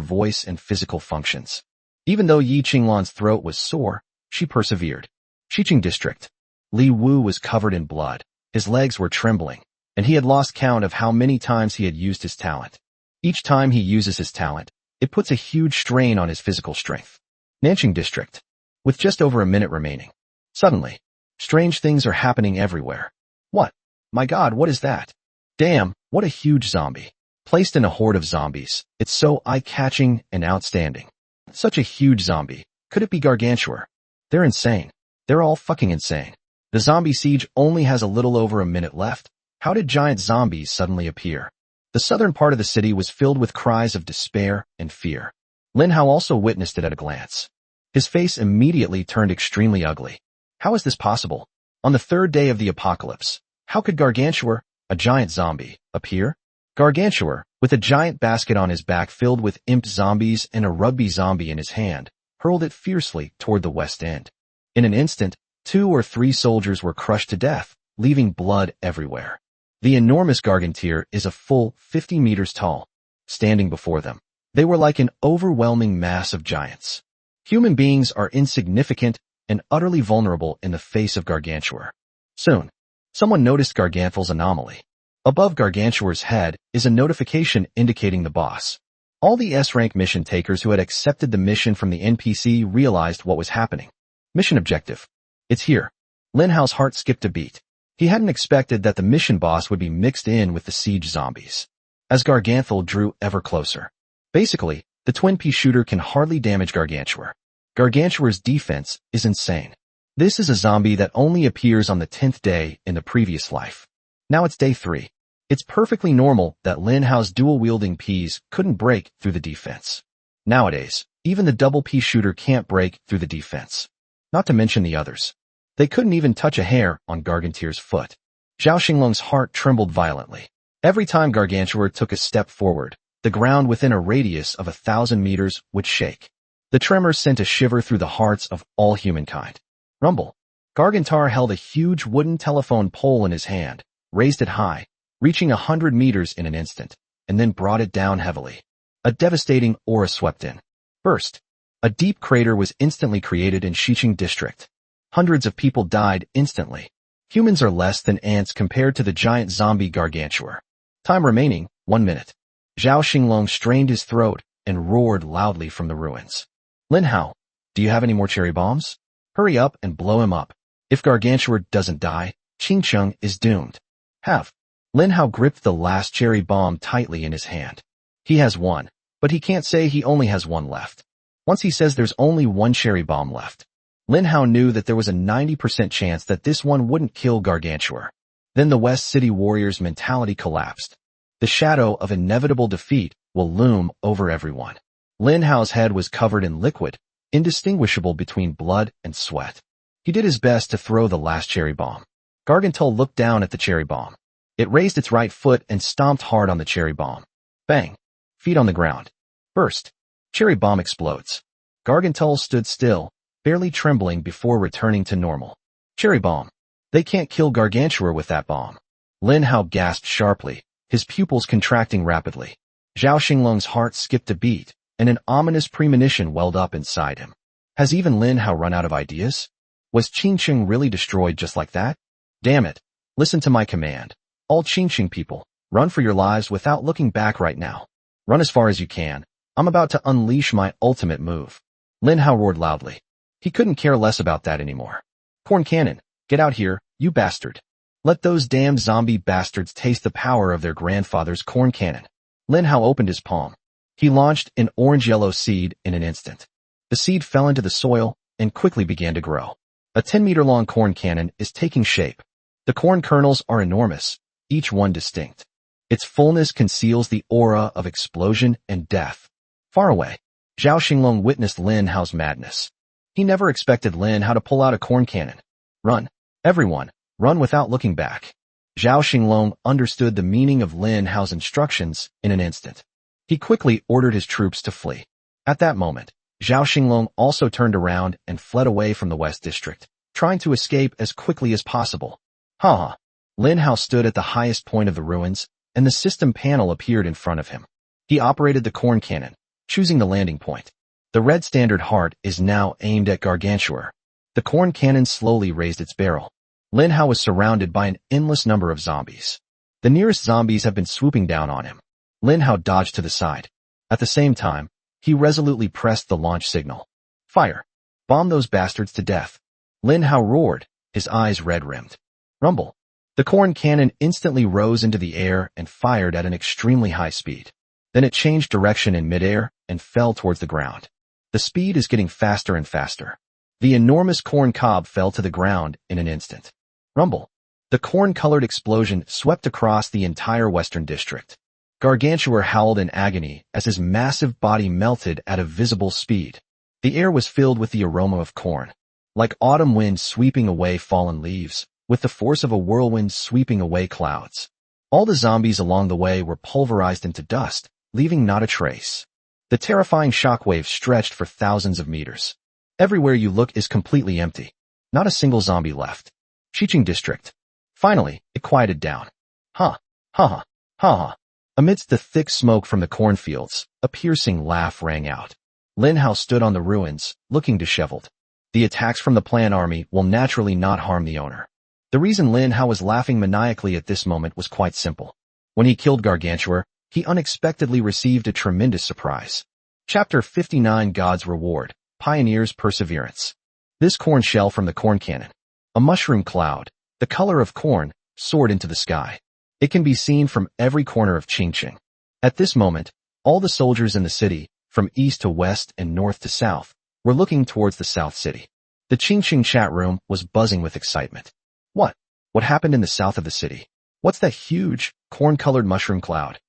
voice and physical functions. Even though Yi Qinglan's throat was sore, she persevered. Xiqing District. Li Wu was covered in blood. His legs were trembling, and he had lost count of how many times he had used his talent. Each time he uses his talent, it puts a huge strain on his physical strength. Nanqing District. With just over a minute remaining. Suddenly, strange things are happening everywhere. What? My God, what is that? Damn, what a huge zombie. Placed in a horde of zombies, it's so eye-catching and outstanding. Such a huge zombie. Could it be Gargantua? They're insane. They're all fucking insane. The zombie siege only has a little over a minute left. How did giant zombies suddenly appear? The southern part of the city was filled with cries of despair and fear. Lin Hao also witnessed it at a glance. His face immediately turned extremely ugly. How is this possible? On the 3rd day of the apocalypse, how could Gargantua, a giant zombie, appear? Gargantua, with a giant basket on his back filled with imp zombies and a rugby zombie in his hand, hurled it fiercely toward the west end. In an instant, 2 or 3 soldiers were crushed to death, leaving blood everywhere. The enormous Gargantua is a full 50 meters tall. Standing before them, they were like an overwhelming mass of giants. Human beings are insignificant and utterly vulnerable in the face of Gargantua. Soon, someone noticed Garganthal's anomaly. Above Gargantua's head is a notification indicating the boss. All the S-rank mission takers who had accepted the mission from the NPC realized what was happening. Mission objective. It's here. Lin Hao's heart skipped a beat. He hadn't expected that the mission boss would be mixed in with the siege zombies. As Garganthal drew ever closer. Basically, the twin pea shooter can hardly damage Gargantua. Gargantua's defense is insane. This is a zombie that only appears on the 10th day in the previous life. Now it's day 3. It's perfectly normal that Lin Hao's dual-wielding peas couldn't break through the defense. Nowadays, even the double pea shooter can't break through the defense. Not to mention the others. They couldn't even touch a hair on Gargantua's foot. Zhao Xinglong's heart trembled violently. Every time Gargantua took a step forward, the ground within a radius of 1,000 meters would shake. The tremor sent a shiver through the hearts of all humankind. Rumble. Gargantar held a huge wooden telephone pole in his hand, raised it high, reaching 100 meters in an instant, and then brought it down heavily. A devastating aura swept in. First, a deep crater was instantly created in Xiqing District. Hundreds of people died instantly. Humans are less than ants compared to the giant zombie Gargantua. Time remaining, 1 minute. Zhao Xinglong strained his throat and roared loudly from the ruins. Lin Hao, do you have any more cherry bombs? Hurry up and blow him up. If Gargantua doesn't die, Qingqiang is doomed. Have. Lin Hao gripped the last cherry bomb tightly in his hand. He has one, but he can't say he only has one left. Once he says there's only one cherry bomb left, Lin Hao knew that there was a 90% chance that this one wouldn't kill Gargantua. Then the West City Warriors' mentality collapsed. The shadow of inevitable defeat will loom over everyone. Lin Hao's head was covered in liquid, indistinguishable between blood and sweat. He did his best to throw the last cherry bomb. Gargantul looked down at the cherry bomb. It raised its right foot and stomped hard on the cherry bomb. Bang! Feet on the ground. Burst. Cherry bomb explodes. Gargantul stood still, barely trembling before returning to normal. Cherry bomb. They can't kill Gargantua with that bomb. Lin Hao gasped sharply, his pupils contracting rapidly. Zhao Xinglong's heart skipped a beat, and an ominous premonition welled up inside him. Has even Lin Hao run out of ideas? Was Qingqing really destroyed just like that? Damn it. Listen to my command. All Qingqing people, run for your lives without looking back right now. Run as far as you can. I'm about to unleash my ultimate move. Lin Hao roared loudly. He couldn't care less about that anymore. Corn Cannon, get out here, you bastard. Let those damn zombie bastards taste the power of their grandfather's corn cannon. Lin Hao opened his palm. He launched an orange-yellow seed in an instant. The seed fell into the soil and quickly began to grow. A 10-meter-long corn cannon is taking shape. The corn kernels are enormous, each one distinct. Its fullness conceals the aura of explosion and death. Far away, Zhao Xinglong witnessed Lin Hao's madness. He never expected Lin Hao to pull out a corn cannon. Run, everyone, run without looking back. Zhao Xinglong understood the meaning of Lin Hao's instructions in an instant. He quickly ordered his troops to flee. At that moment, Zhao Xinglong also turned around and fled away from the West District, trying to escape as quickly as possible. Ha! Lin Hao stood at the highest point of the ruins, and the system panel appeared in front of him. He operated the corn cannon, choosing the landing point. The red standard heart is now aimed at Gargantuar. The corn cannon slowly raised its barrel. Lin Hao was surrounded by an endless number of zombies. The nearest zombies have been swooping down on him. Lin Hao dodged to the side. At the same time, he resolutely pressed the launch signal. Fire! Bomb those bastards to death! Lin Hao roared, his eyes red-rimmed. Rumble! The corn cannon instantly rose into the air and fired at an extremely high speed. Then it changed direction in midair and fell towards the ground. The speed is getting faster and faster. The enormous corn cob fell to the ground in an instant. Rumble! The corn-colored explosion swept across the entire Western District. Gargantuar howled in agony as his massive body melted at a visible speed. The air was filled with the aroma of corn, like autumn wind sweeping away fallen leaves, with the force of a whirlwind sweeping away clouds. All the zombies along the way were pulverized into dust, leaving not a trace. The terrifying shockwave stretched for thousands of meters. Everywhere you look is completely empty. Not a single zombie left. Xiqing District. Finally, it quieted down. Ha! Ha ha! Ha ha! Amidst the thick smoke from the cornfields, a piercing laugh rang out. Lin Hao stood on the ruins, looking disheveled. The attacks from the Plan Army will naturally not harm the owner. The reason Lin Hao was laughing maniacally at this moment was quite simple. When he killed Gargantuar, he unexpectedly received a tremendous surprise. Chapter 59 God's Reward, Pioneer's Perseverance. This corn shell from the corn cannon, a mushroom cloud, the color of corn, soared into the sky. It can be seen from every corner of Qingqing. At this moment, all the soldiers in the city, from east to west and north to south, were looking towards the south city. The Qingqing chat room was buzzing with excitement. What? What happened in the south of the city? What's that huge, corn-colored mushroom cloud?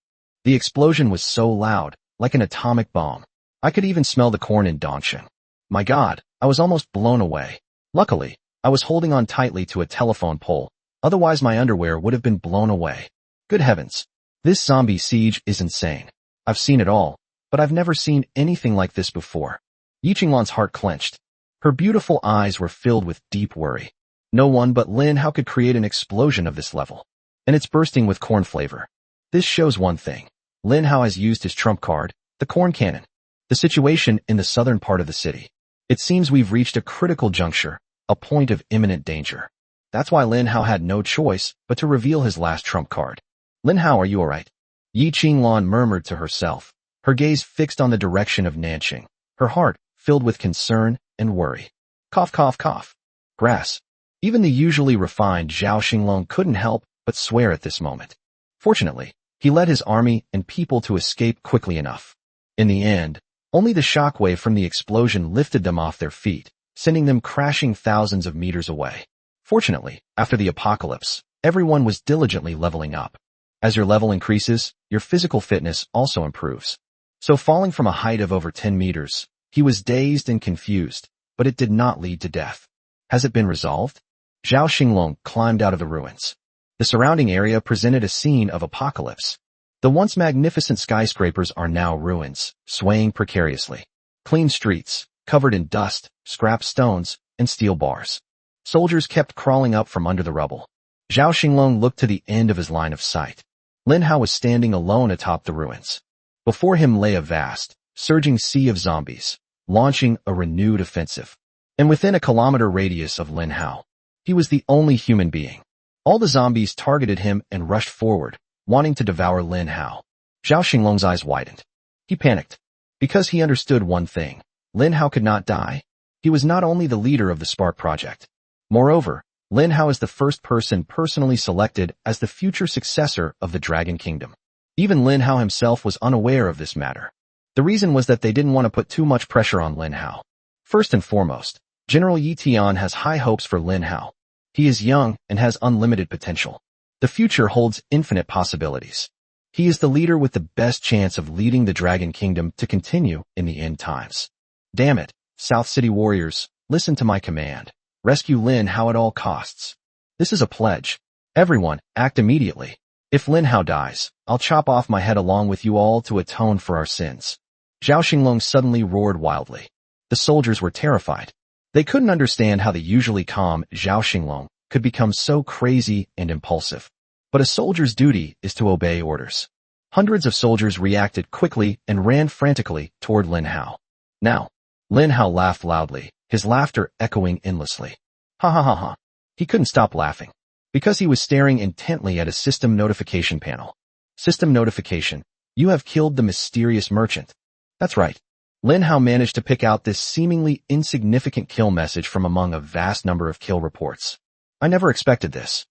The explosion was so loud, like an atomic bomb. I could even smell the corn in Dongsheng. My God, I was almost blown away. Luckily, I was holding on tightly to a telephone pole. Otherwise my underwear would have been blown away. Good heavens. This zombie siege is insane. I've seen it all, but I've never seen anything like this before. Yi Qinglan's heart clenched. Her beautiful eyes were filled with deep worry. No one but Lin Hao could create an explosion of this level. And it's bursting with corn flavor. This shows one thing. Lin Hao has used his trump card, the corn cannon. The situation in the southern part of the city. It seems we've reached a critical juncture, a point of imminent danger. That's why Lin Hao had no choice but to reveal his last trump card. Lin Hao, are you alright? Yi Qinglan murmured to herself, her gaze fixed on the direction of Nanqing, her heart filled with concern and worry. Cough, cough, cough. Grass. Even the usually refined Zhao Xinglong couldn't help but swear at this moment. Fortunately, he led his army and people to escape quickly enough. In the end, only the shockwave from the explosion lifted them off their feet, sending them crashing thousands of meters away. Fortunately, after the apocalypse, everyone was diligently leveling up. As your level increases, your physical fitness also improves. So falling from a height of over 10 meters, he was dazed and confused, but it did not lead to death. Has it been resolved? Zhao Xinglong climbed out of the ruins. The surrounding area presented a scene of apocalypse. The once magnificent skyscrapers are now ruins, swaying precariously. Clean streets, covered in dust, scrap stones, and steel bars. Soldiers kept crawling up from under the rubble. Zhao Xinglong looked to the end of his line of sight. Lin Hao was standing alone atop the ruins. Before him lay a vast, surging sea of zombies, launching a renewed offensive. and within a kilometer radius of Lin Hao. He was the only human being. All the zombies targeted him and rushed forward, wanting to devour Lin Hao. Zhao Xinglong's eyes widened. He panicked. Because he understood one thing. Lin Hao could not die. He was not only the leader of the Spark Project. Moreover, Lin Hao is the first person personally selected as the future successor of the Dragon Kingdom. Even Lin Hao himself was unaware of this matter. The reason was that they didn't want to put too much pressure on Lin Hao. First and foremost, General Yi Tian has high hopes for Lin Hao. He is young and has unlimited potential. The future holds infinite possibilities. He is the leader with the best chance of leading the Dragon Kingdom to continue in the end times. Damn it, South City warriors, listen to my command. Rescue Lin Hao at all costs. This is a pledge. Everyone, act immediately. If Lin Hao dies, I'll chop off my head along with you all to atone for our sins. Zhao Xinglong suddenly roared wildly. The soldiers were terrified. They couldn't understand how the usually calm Zhao Xinglong could become so crazy and impulsive. But a soldier's duty is to obey orders. Hundreds of soldiers reacted quickly and ran frantically toward Lin Hao. Now, Lin Hao laughed loudly, his laughter echoing endlessly. Ha ha ha ha. He couldn't stop laughing. Because he was staring intently at a system notification panel. System notification. You have killed the mysterious merchant. That's right. Lin Hao managed to pick out this seemingly insignificant kill message from among a vast number of kill reports. I never expected this.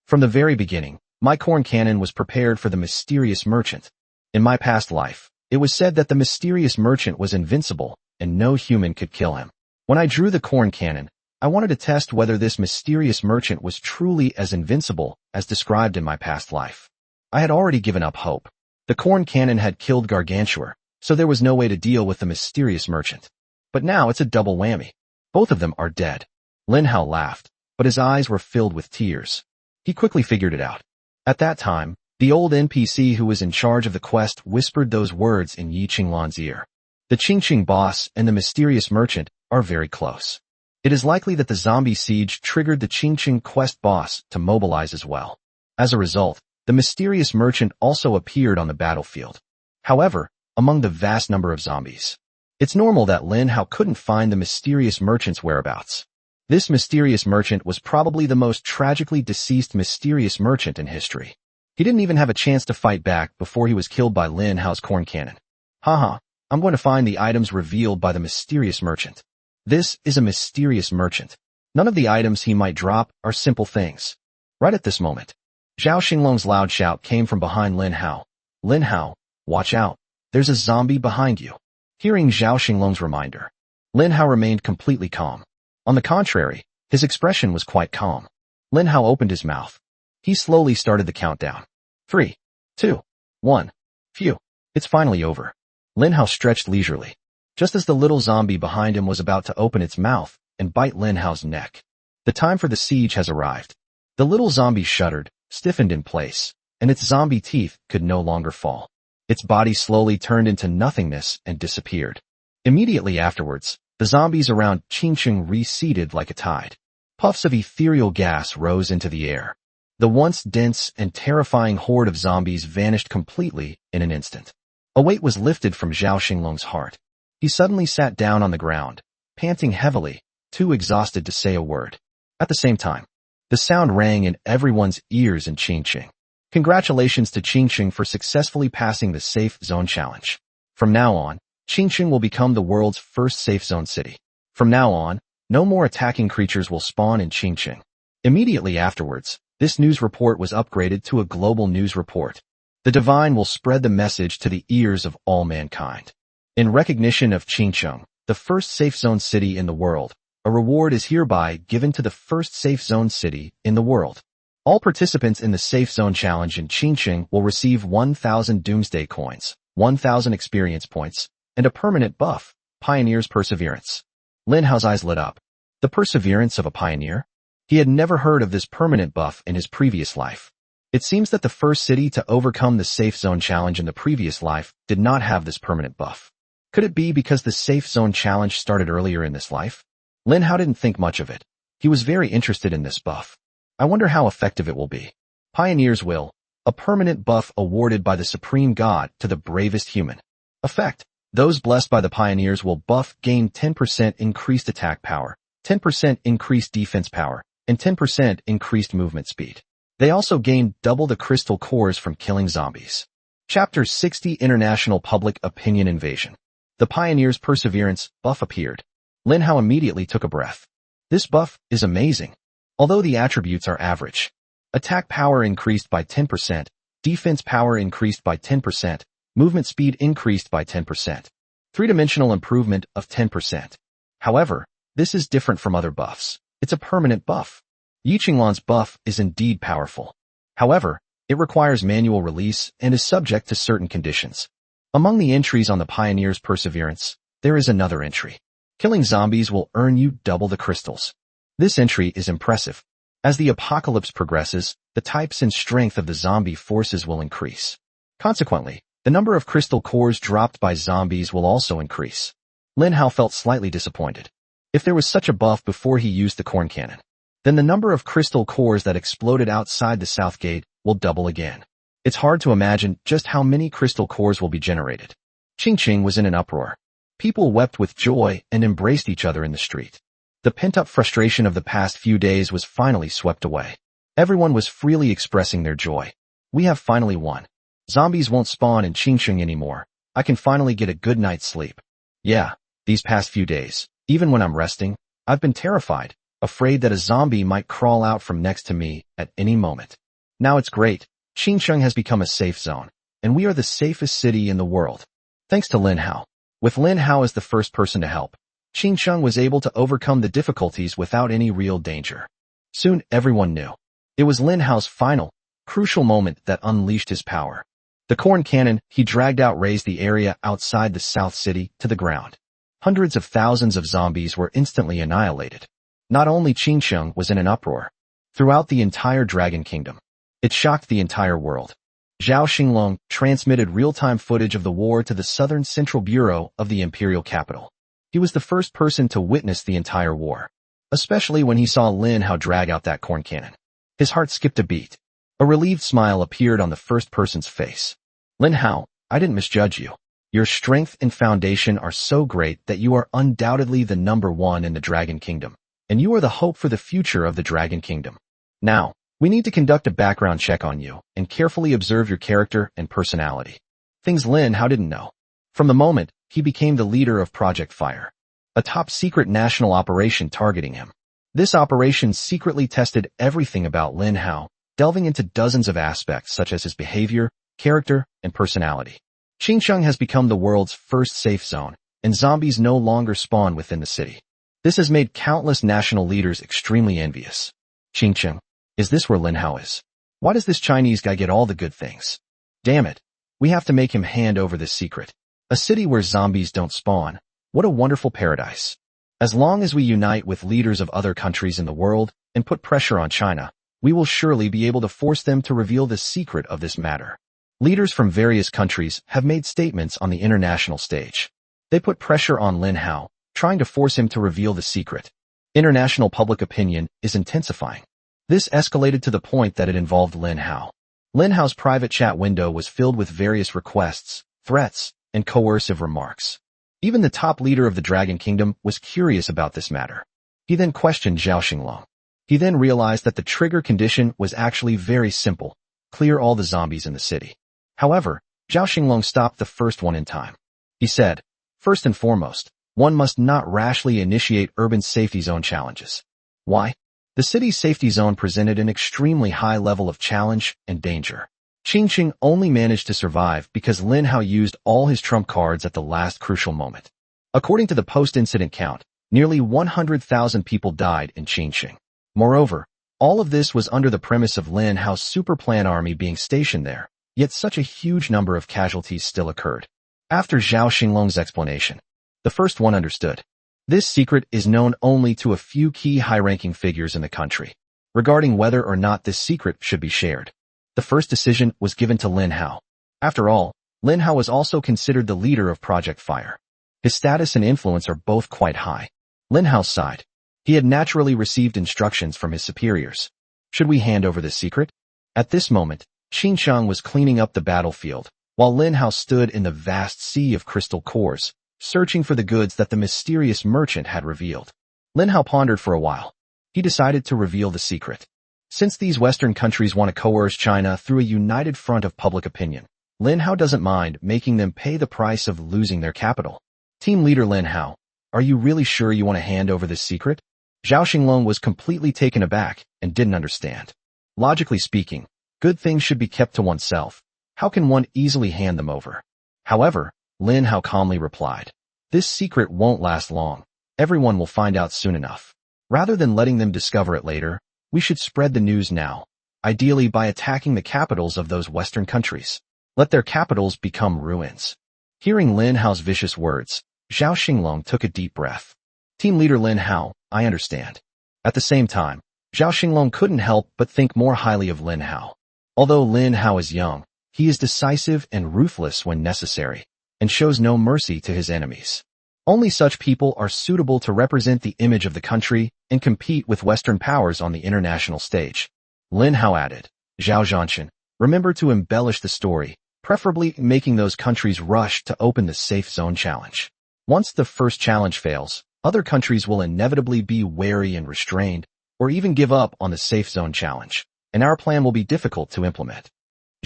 From the very beginning, my corn cannon was prepared for the mysterious merchant. In my past life, it was said that the mysterious merchant was invincible and no human could kill him. When I drew the corn cannon, I wanted to test whether this mysterious merchant was truly as invincible as described in my past life. I had already given up hope. The corn cannon had killed Gargantua, so there was no way to deal with the mysterious merchant. But now it's a double whammy. Both of them are dead. Lin Hao laughed, but his eyes were filled with tears. He quickly figured it out. At that time, the old NPC who was in charge of the quest whispered those words in Yi Qinglan's ear. The Qingqing boss and the mysterious merchant are very close. It is likely that the zombie siege triggered the Qingqing quest boss to mobilize as well. As a result, the mysterious merchant also appeared on the battlefield. However, among the vast number of zombies, it's normal that Lin Hao couldn't find the mysterious merchant's whereabouts. This mysterious merchant was probably the most tragically deceased mysterious merchant in history. He didn't even have a chance to fight back before he was killed by Lin Hao's corn cannon. Haha, I'm going to find the items revealed by the mysterious merchant. This is a mysterious merchant. None of the items he might drop are simple things. Right at this moment, Zhao Xinglong's loud shout came from behind Lin Hao. Lin Hao, watch out. There's a zombie behind you. Hearing Zhao Xinglong's reminder, Lin Hao remained completely calm. On the contrary, his expression was quite calm. Lin Hao opened his mouth. He slowly started the countdown. 3, 2, 1. Phew. It's finally over. Lin Hao stretched leisurely. Just as the little zombie behind him was about to open its mouth and bite Lin Hao's neck. The time for the siege has arrived. The little zombie shuddered, stiffened in place, and its zombie teeth could no longer fall. Its body slowly turned into nothingness and disappeared. Immediately afterwards, the zombies around Qingqing receded like a tide. Puffs of ethereal gas rose into the air. The once dense and terrifying horde of zombies vanished completely in an instant. A weight was lifted from Zhao Xinglong's heart. He suddenly sat down on the ground, panting heavily, too exhausted to say a word. At the same time, the sound rang in everyone's ears in Qingqing. Congratulations to Qingqing for successfully passing the Safe Zone Challenge. From now on, Qingqing will become the world's first safe zone city. From now on, no more attacking creatures will spawn in Qingqing. Immediately afterwards, this news report was upgraded to a global news report. The divine will spread the message to the ears of all mankind. In recognition of Qingqing, the first safe zone city in the world, a reward is hereby given to the first safe zone city in the world. All participants in the Safe Zone Challenge in Qingqing will receive 1,000 Doomsday Coins, 1,000 experience points, and a permanent buff, Pioneer's Perseverance. Lin Hao's eyes lit up. The perseverance of a pioneer? He had never heard of this permanent buff in his previous life. It seems that the first city to overcome the Safe Zone Challenge in the previous life did not have this permanent buff. Could it be because the Safe Zone Challenge started earlier in this life? Lin Hao didn't think much of it. He was very interested in this buff. I wonder how effective it will be. Pioneer's Will, a permanent buff awarded by the Supreme God to the bravest human. Effect: Those blessed by the pioneers will buff gain 10% increased attack power, 10% increased defense power, and 10% increased movement speed. They also gain double the crystal cores from killing zombies. Chapter 60 International Public Opinion Invasion. The Pioneers' Perseverance buff appeared. Lin Hao immediately took a breath. This buff is amazing. Although the attributes are average. Attack power increased by 10%, defense power increased by 10%, movement speed increased by 10%. Three-dimensional improvement of 10%. However, this is different from other buffs. It's a permanent buff. Yi Qinglan's buff is indeed powerful. However, it requires manual release and is subject to certain conditions. Among the entries on the Pioneer's Perseverance, there is another entry. Killing zombies will earn you double the crystals. This entry is impressive. As the apocalypse progresses, the types and strength of the zombie forces will increase. Consequently, the number of crystal cores dropped by zombies will also increase. Lin Hao felt slightly disappointed. If there was such a buff before he used the corn cannon, then the number of crystal cores that exploded outside the south gate will double again. It's hard to imagine just how many crystal cores will be generated. Qingqing was in an uproar. People wept with joy and embraced each other in the street. The pent-up frustration of the past few days was finally swept away. Everyone was freely expressing their joy. We have finally won. Zombies won't spawn in Qingqing anymore. I can finally get a good night's sleep. Yeah, these past few days, even when I'm resting, I've been terrified, afraid that a zombie might crawl out from next to me at any moment. Now it's great. Qingqing has become a safe zone, and we are the safest city in the world. Thanks to Lin Hao. With Lin Hao as the first person to help, Qingqing was able to overcome the difficulties without any real danger. Soon everyone knew. It was Lin Hao's final, crucial moment that unleashed his power. The corn cannon he dragged out razed the area outside the South City to the ground. Hundreds of thousands of zombies were instantly annihilated. Not only Qingqing was in an uproar. Throughout the entire Dragon Kingdom. It shocked the entire world. Zhao Xinglong transmitted real-time footage of the war to the Southern Central Bureau of the Imperial Capital. He was the first person to witness the entire war. Especially when he saw Lin Hao drag out that corn cannon. His heart skipped a beat. A relieved smile appeared on the first person's face. Lin Hao, I didn't misjudge you. Your strength and foundation are so great that you are undoubtedly the number one in the Dragon Kingdom, and you are the hope for the future of the Dragon Kingdom. Now, we need to conduct a background check on you and carefully observe your character and personality. Things Lin Hao didn't know. From the moment, he became the leader of Project Fire, a top-secret national operation targeting him. This operation secretly tested everything about Lin Hao, delving into dozens of aspects such as his behavior, character, and personality. Qingqing has become the world's first safe zone, and zombies no longer spawn within the city. This has made countless national leaders extremely envious. Qingqing, is this where Lin Hao is? Why does this Chinese guy get all the good things? Damn it. We have to make him hand over this secret. A city where zombies don't spawn. What a wonderful paradise. As long as we unite with leaders of other countries in the world and put pressure on China, we will surely be able to force them to reveal the secret of this matter. Leaders from various countries have made statements on the international stage. They put pressure on Lin Hao, trying to force him to reveal the secret. International public opinion is intensifying. This escalated to the point that it involved Lin Hao. Lin Hao's private chat window was filled with various requests, threats, and coercive remarks. Even the top leader of the Dragon Kingdom was curious about this matter. He then questioned Zhao Xinglong. He then realized that the trigger condition was actually very simple. Clear all the zombies in the city. However, Zhao Xinglong stopped the first one in time. He said, first and foremost, one must not rashly initiate urban safety zone challenges. Why? The city's safety zone presented an extremely high level of challenge and danger. Qingqing only managed to survive because Lin Hao used all his trump cards at the last crucial moment. According to the post-incident count, nearly 100,000 people died in Qingqing. Moreover, all of this was under the premise of Lin Hao's super plan army being stationed there, yet such a huge number of casualties still occurred. After Zhao Xinglong's explanation, the first one understood. This secret is known only to a few key high-ranking figures in the country. Regarding whether or not this secret should be shared, the first decision was given to Lin Hao. After all, Lin Hao was also considered the leader of Project Fire. His status and influence are both quite high. Lin Hao's side. He had naturally received instructions from his superiors. Should we hand over this secret? At this moment, Qingqing was cleaning up the battlefield, while Lin Hao stood in the vast sea of crystal cores, searching for the goods that the mysterious merchant had revealed. Lin Hao pondered for a while. He decided to reveal the secret. Since these Western countries want to coerce China through a united front of public opinion, Lin Hao doesn't mind making them pay the price of losing their capital. Team leader Lin Hao, are you really sure you want to hand over this secret? Zhao Xinglong was completely taken aback and didn't understand. Logically speaking, good things should be kept to oneself. How can one easily hand them over? However, Lin Hao calmly replied, this secret won't last long. Everyone will find out soon enough. Rather than letting them discover it later, we should spread the news now, ideally by attacking the capitals of those Western countries. Let their capitals become ruins. Hearing Lin Hao's vicious words, Zhao Xinglong took a deep breath. Team leader Lin Hao, I understand. At the same time, Zhao Xinglong couldn't help but think more highly of Lin Hao. Although Lin Hao is young, he is decisive and ruthless when necessary, and shows no mercy to his enemies. Only such people are suitable to represent the image of the country and compete with Western powers on the international stage. Lin Hao added, Zhao Zhanshan, remember to embellish the story, preferably making those countries rush to open the Safe Zone Challenge. Once the first challenge fails, other countries will inevitably be wary and restrained, or even give up on the Safe Zone Challenge, and our plan will be difficult to implement.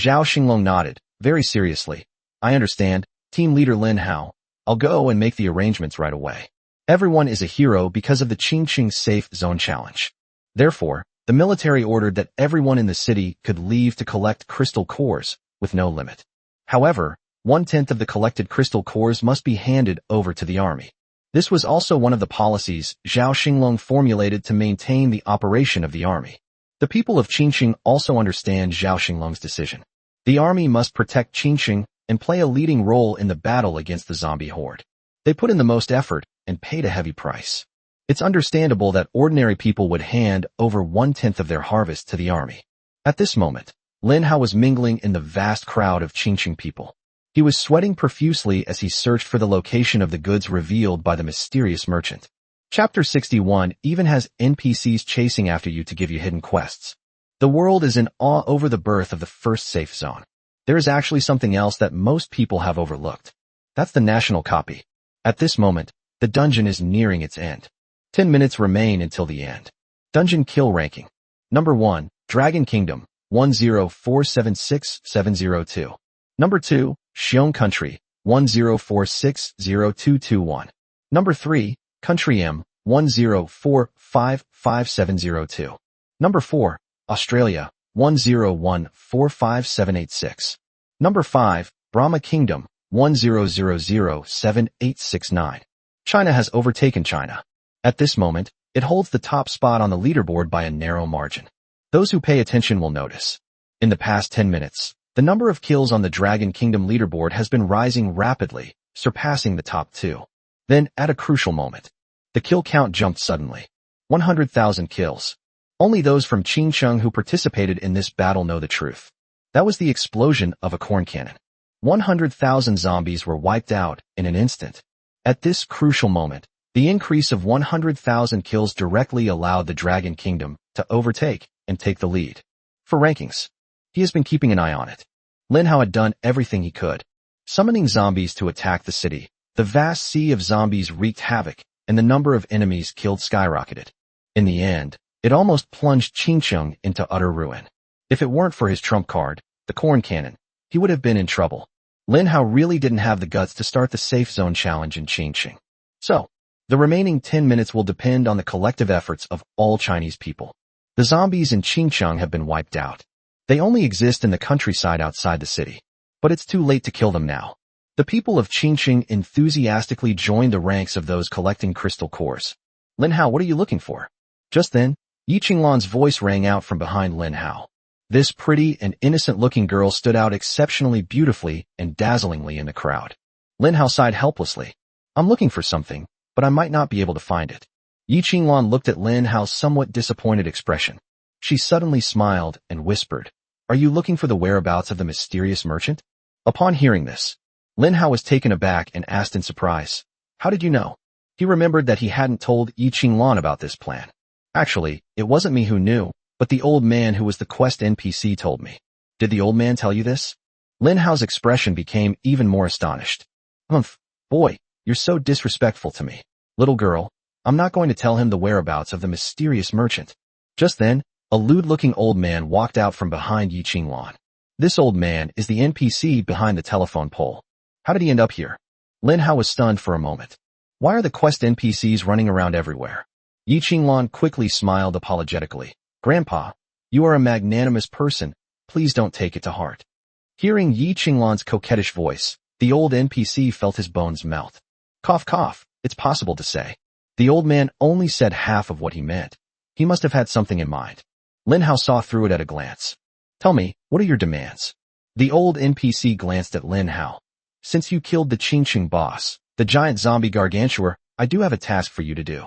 Zhao Xinglong nodded, very seriously. I understand, team leader Lin Hao. I'll go and make the arrangements right away. Everyone is a hero because of the Qingqing Safe Zone Challenge. Therefore, the military ordered that everyone in the city could leave to collect crystal cores, with no limit. However, 1/10 of the collected crystal cores must be handed over to the army. This was also one of the policies Zhao Xinglong formulated to maintain the operation of the army. The people of Qingqing also understand Zhao Xinglong's decision. The army must protect Qingqing and play a leading role in the battle against the zombie horde. They put in the most effort and paid a heavy price. It's understandable that ordinary people would hand over 1/10 of their harvest to the army. At this moment, Lin Hao was mingling in the vast crowd of Qingqing people. He was sweating profusely as he searched for the location of the goods revealed by the mysterious merchant. Chapter 61 even has NPCs chasing after you to give you hidden quests. The world is in awe over the birth of the first safe zone. There is actually something else that most people have overlooked. That's the national copy. At this moment, the dungeon is nearing its end. 10 minutes remain until the end. Dungeon kill ranking. Number 1, Dragon Kingdom, 10476-702. Number 2, Xiong Country, 104602221. Number 3, Country M, 104555702. Number 4, Australia, 101457886. Number 5, Brahma Kingdom, 10007869. China has overtaken China. At this moment, it holds the top spot on the leaderboard by a narrow margin. Those who pay attention will notice. In the past 10 minutes, the number of kills on the Dragon Kingdom leaderboard has been rising rapidly, surpassing the top 2. Then, at a crucial moment, the kill count jumped suddenly. 100,000 kills. Only those from Qingqing who participated in this battle know the truth. That was the explosion of a corn cannon. 100,000 zombies were wiped out in an instant. At this crucial moment, the increase of 100,000 kills directly allowed the Dragon Kingdom to overtake and take the lead. For rankings, he has been keeping an eye on it. Lin Hao had done everything he could. Summoning zombies to attack the city, the vast sea of zombies wreaked havoc, and the number of enemies killed skyrocketed. In the end, it almost plunged Qingqing into utter ruin. If it weren't for his trump card, the corn cannon, he would have been in trouble. Lin Hao really didn't have the guts to start the Safe Zone Challenge in Qingqing. So, the remaining 10 minutes will depend on the collective efforts of all Chinese people. The zombies in Qingqing have been wiped out. They only exist in the countryside outside the city. But it's too late to kill them now. The people of Qingqing enthusiastically joined the ranks of those collecting crystal cores. Lin Hao, what are you looking for? Just then, Yi Qinglan's voice rang out from behind Lin Hao. This pretty and innocent-looking girl stood out exceptionally beautifully and dazzlingly in the crowd. Lin Hao sighed helplessly. I'm looking for something, but I might not be able to find it. Yi Qinglan looked at Lin Hao's somewhat disappointed expression. She suddenly smiled and whispered, Are you looking for the whereabouts of the mysterious merchant? Upon hearing this, Lin Hao was taken aback and asked in surprise, How did you know? He remembered that he hadn't told Yi Qinglan about this plan. Actually, it wasn't me who knew, but the old man who was the quest NPC told me. Did the old man tell you this? Lin Hao's expression became even more astonished. Humph, boy, you're so disrespectful to me. Little girl, I'm not going to tell him the whereabouts of the mysterious merchant. Just then, a lewd-looking old man walked out from behind Yi Qinglan. This old man is the NPC behind the telephone pole. How did he end up here? Lin Hao was stunned for a moment. Why are the quest NPCs running around everywhere? Yi Qinglan quickly smiled apologetically. Grandpa, you are a magnanimous person. Please don't take it to heart. Hearing Yi Qinglan's coquettish voice, the old NPC felt his bones melt. Cough cough, it's possible to say. The old man only said half of what he meant. He must have had something in mind. Lin Hao saw through it at a glance. Tell me, what are your demands? The old NPC glanced at Lin Hao. Since you killed the Qingqing boss, the giant zombie Gargantua, I do have a task for you to do.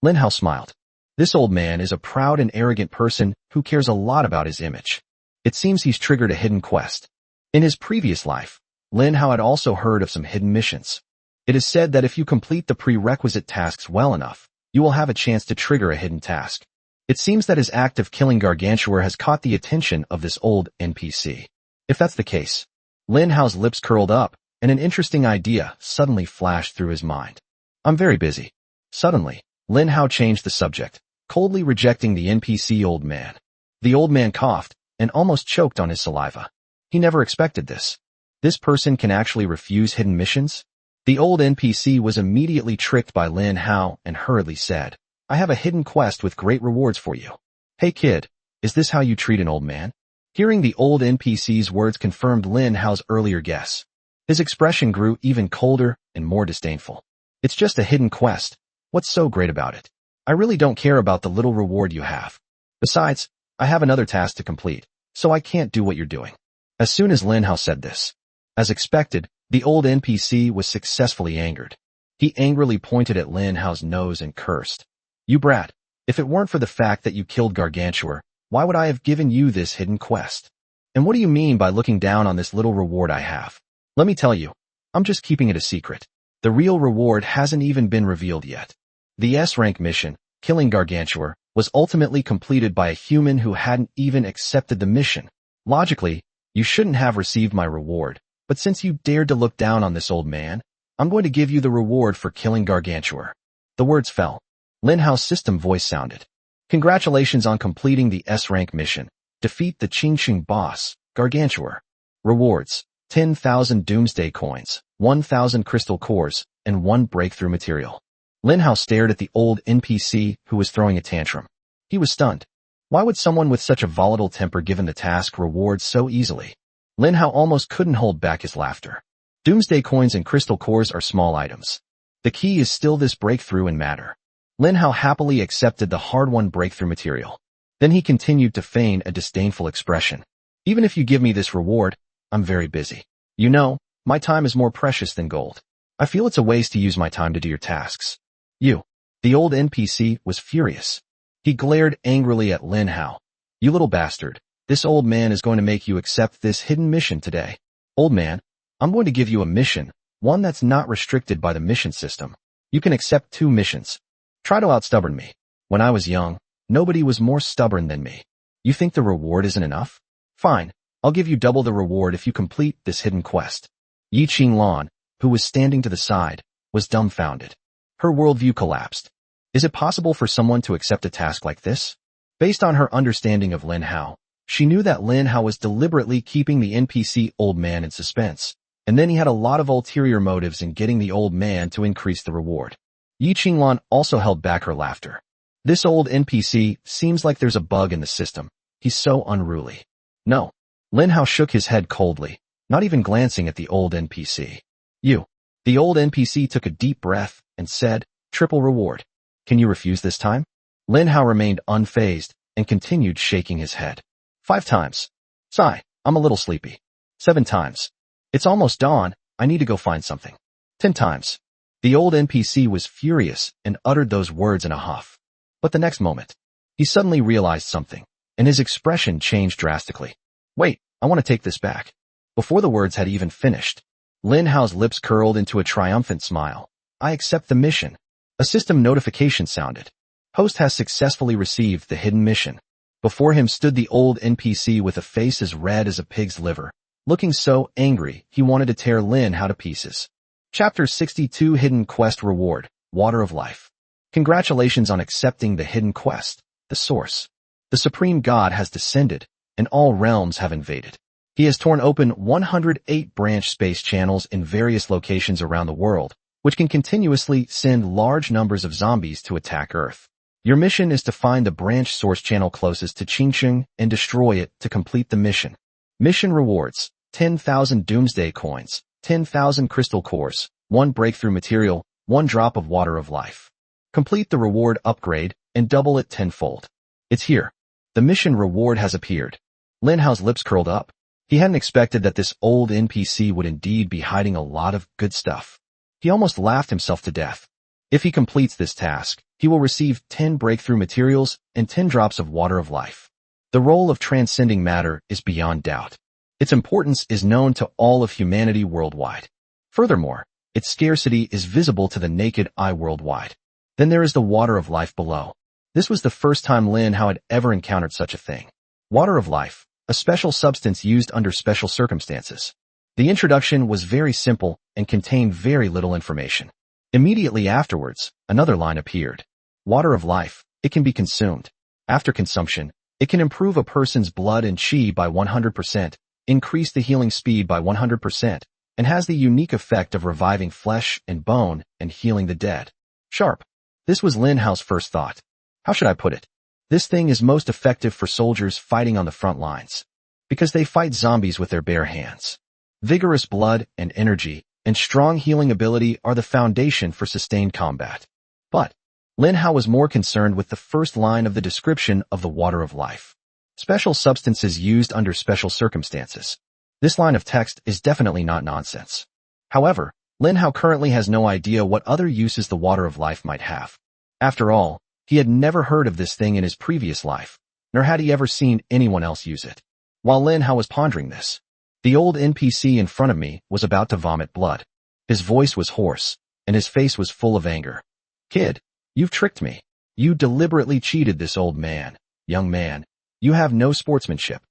Lin Hao smiled. This old man is a proud and arrogant person who cares a lot about his image. It seems he's triggered a hidden quest. In his previous life, Lin Hao had also heard of some hidden missions. It is said that if you complete the prerequisite tasks well enough, you will have a chance to trigger a hidden task. It seems that his act of killing Gargantua has caught the attention of this old NPC. If that's the case, Lin Hao's lips curled up, and an interesting idea suddenly flashed through his mind. I'm very busy. Suddenly, Lin Hao changed the subject, coldly rejecting the NPC old man. The old man coughed and almost choked on his saliva. He never expected this. This person can actually refuse hidden missions? The old NPC was immediately tricked by Lin Hao and hurriedly said, I have a hidden quest with great rewards for you. Hey kid, is this how you treat an old man? Hearing the old NPC's words confirmed Lin Hao's earlier guess. His expression grew even colder and more disdainful. It's just a hidden quest. What's so great about it? I really don't care about the little reward you have. Besides, I have another task to complete, so I can't do what you're doing. As soon as Lin Hao said this, as expected, the old NPC was successfully angered. He angrily pointed at Lin Hao's nose and cursed. You brat, if it weren't for the fact that you killed Gargantua, why would I have given you this hidden quest? And what do you mean by looking down on this little reward I have? Let me tell you, I'm just keeping it a secret. The real reward hasn't even been revealed yet. The S-rank mission, killing Gargantua, was ultimately completed by a human who hadn't even accepted the mission. Logically, you shouldn't have received my reward, but since you dared to look down on this old man, I'm going to give you the reward for killing Gargantua. The words fell. Lin Hao's system voice sounded. Congratulations on completing the S-rank mission. Defeat the Qingqing boss, Gargantua. Rewards, 10,000 Doomsday coins, 1,000 crystal cores, and 1 breakthrough material. Lin Hao stared at the old NPC who was throwing a tantrum. He was stunned. Why would someone with such a volatile temper given the task rewards so easily? Lin Hao almost couldn't hold back his laughter. Doomsday coins and crystal cores are small items. The key is still this breakthrough in matter. Lin Hao happily accepted the hard-won breakthrough material. Then he continued to feign a disdainful expression. Even if you give me this reward, I'm very busy. You know, my time is more precious than gold. I feel it's a waste to use my time to do your tasks. You. The old NPC was furious. He glared angrily at Lin Hao. You little bastard. This old man is going to make you accept this hidden mission today. Old man, I'm going to give you a mission, one that's not restricted by the mission system. You can accept 2 missions. Try to outstubborn me. When I was young, nobody was more stubborn than me. You think the reward isn't enough? Fine, I'll give you double the reward if you complete this hidden quest. Yi Qinglan, who was standing to the side, was dumbfounded. Her worldview collapsed. Is it possible for someone to accept a task like this? Based on her understanding of Lin Hao, she knew that Lin Hao was deliberately keeping the NPC old man in suspense, and then he had a lot of ulterior motives in getting the old man to increase the reward. Yi Qinglan also held back her laughter. This old NPC seems like there's a bug in the system. He's so unruly. No. Lin Hao shook his head coldly, not even glancing at the old NPC. You. The old NPC took a deep breath and said, triple reward. Can you refuse this time? Lin Hao remained unfazed and continued shaking his head. 5 times. Sigh, I'm a little sleepy. 7 times. It's almost dawn, I need to go find something. 10 times. The old NPC was furious and uttered those words in a huff. But the next moment, he suddenly realized something, and his expression changed drastically. Wait, I want to take this back. Before the words had even finished, Lin Hao's lips curled into a triumphant smile. I accept the mission. A system notification sounded. Host has successfully received the hidden mission. Before him stood the old NPC with a face as red as a pig's liver. looking so angry he wanted to tear Lin Hao to pieces. Chapter 62 Hidden Quest Reward, Water of Life. Congratulations on accepting the hidden quest, the Source. The Supreme God has descended, and all realms have invaded. He has torn open 108 branch space channels in various locations around the world, which can continuously send large numbers of zombies to attack Earth. Your mission is to find the branch source channel closest to Qingsheng and destroy it to complete the mission. Mission rewards: 10,000 Doomsday Coins, 10,000 Crystal Cores, 1 Breakthrough Material, 1 Drop of Water of Life. Complete the reward upgrade and double it tenfold. It's here. The mission reward has appeared. Lin Hao's lips curled up. He hadn't expected that this old NPC would indeed be hiding a lot of good stuff. He almost laughed himself to death. If he completes this task, he will receive 10 breakthrough materials and 10 drops of water of life. The role of transcending matter is beyond doubt. Its importance is known to all of humanity worldwide. Furthermore, its scarcity is visible to the naked eye worldwide. Then there is the water of life below. This was the first time Lin Hao had ever encountered such a thing. Water of life, a special substance used under special circumstances. The introduction was very simple and contained very little information. Immediately afterwards, another line appeared. Water of life, it can be consumed. After consumption, it can improve a person's blood and qi by 100%, increase the healing speed by 100%, and has the unique effect of reviving flesh and bone and healing the dead. Sharp. This was Lin Hao's first thought. How should I put it? This thing is most effective for soldiers fighting on the front lines, because they fight zombies with their bare hands. Vigorous blood and energy and strong healing ability are the foundation for sustained combat. But Lin Hao was more concerned with the first line of the description of the water of life. Special substances used under special circumstances. This line of text is definitely not nonsense. However, Lin Hao currently has no idea what other uses the water of life might have. After all, he had never heard of this thing in his previous life, nor had he ever seen anyone else use it. While Lin Hao was pondering this, the old NPC in front of me was about to vomit blood. His voice was hoarse, and his face was full of anger. Kid, you've tricked me. You deliberately cheated this old man. Young man, you have no sportsmanship.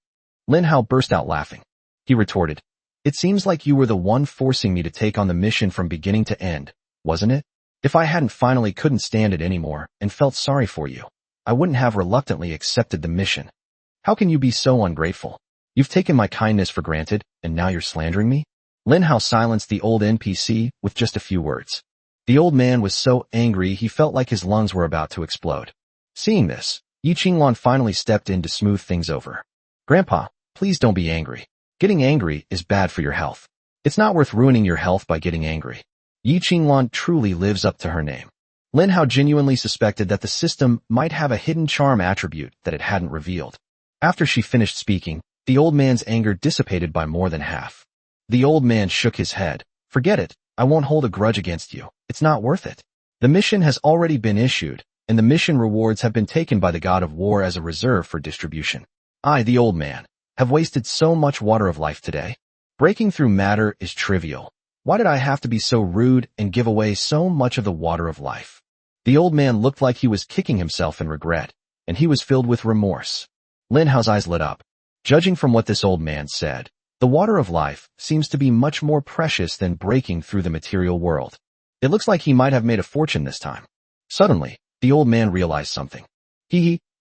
Lin Hao burst out laughing. He retorted, it seems like you were the one forcing me to take on the mission from beginning to end, wasn't it? If I hadn't finally couldn't stand it anymore and felt sorry for you, I wouldn't have reluctantly accepted the mission. How can you be so ungrateful? You've taken my kindness for granted, and now you're slandering me? Lin Hao silenced the old NPC with just a few words. The old man was so angry he felt like his lungs were about to explode. Seeing this, Yi Qinglan finally stepped in to smooth things over. Grandpa, please don't be angry. Getting angry is bad for your health. It's not worth ruining your health by getting angry. Yi Qinglan truly lives up to her name. Lin Hao genuinely suspected that the system might have a hidden charm attribute that it hadn't revealed. After she finished speaking, the old man's anger dissipated by more than half. The old man shook his head. Forget it, I won't hold a grudge against you. It's not worth it. The mission has already been issued, and the mission rewards have been taken by the god of war as a reserve for distribution. I, the old man, have wasted so much water of life today. Breaking through matter is trivial. Why did I have to be so rude and give away so much of the water of life? The old man looked like he was kicking himself in regret, and he was filled with remorse. Lin Hao's eyes lit up. Judging from what this old man said, the water of life seems to be much more precious than breaking through the material world. It looks like he might have made a fortune this time. Suddenly, the old man realized something.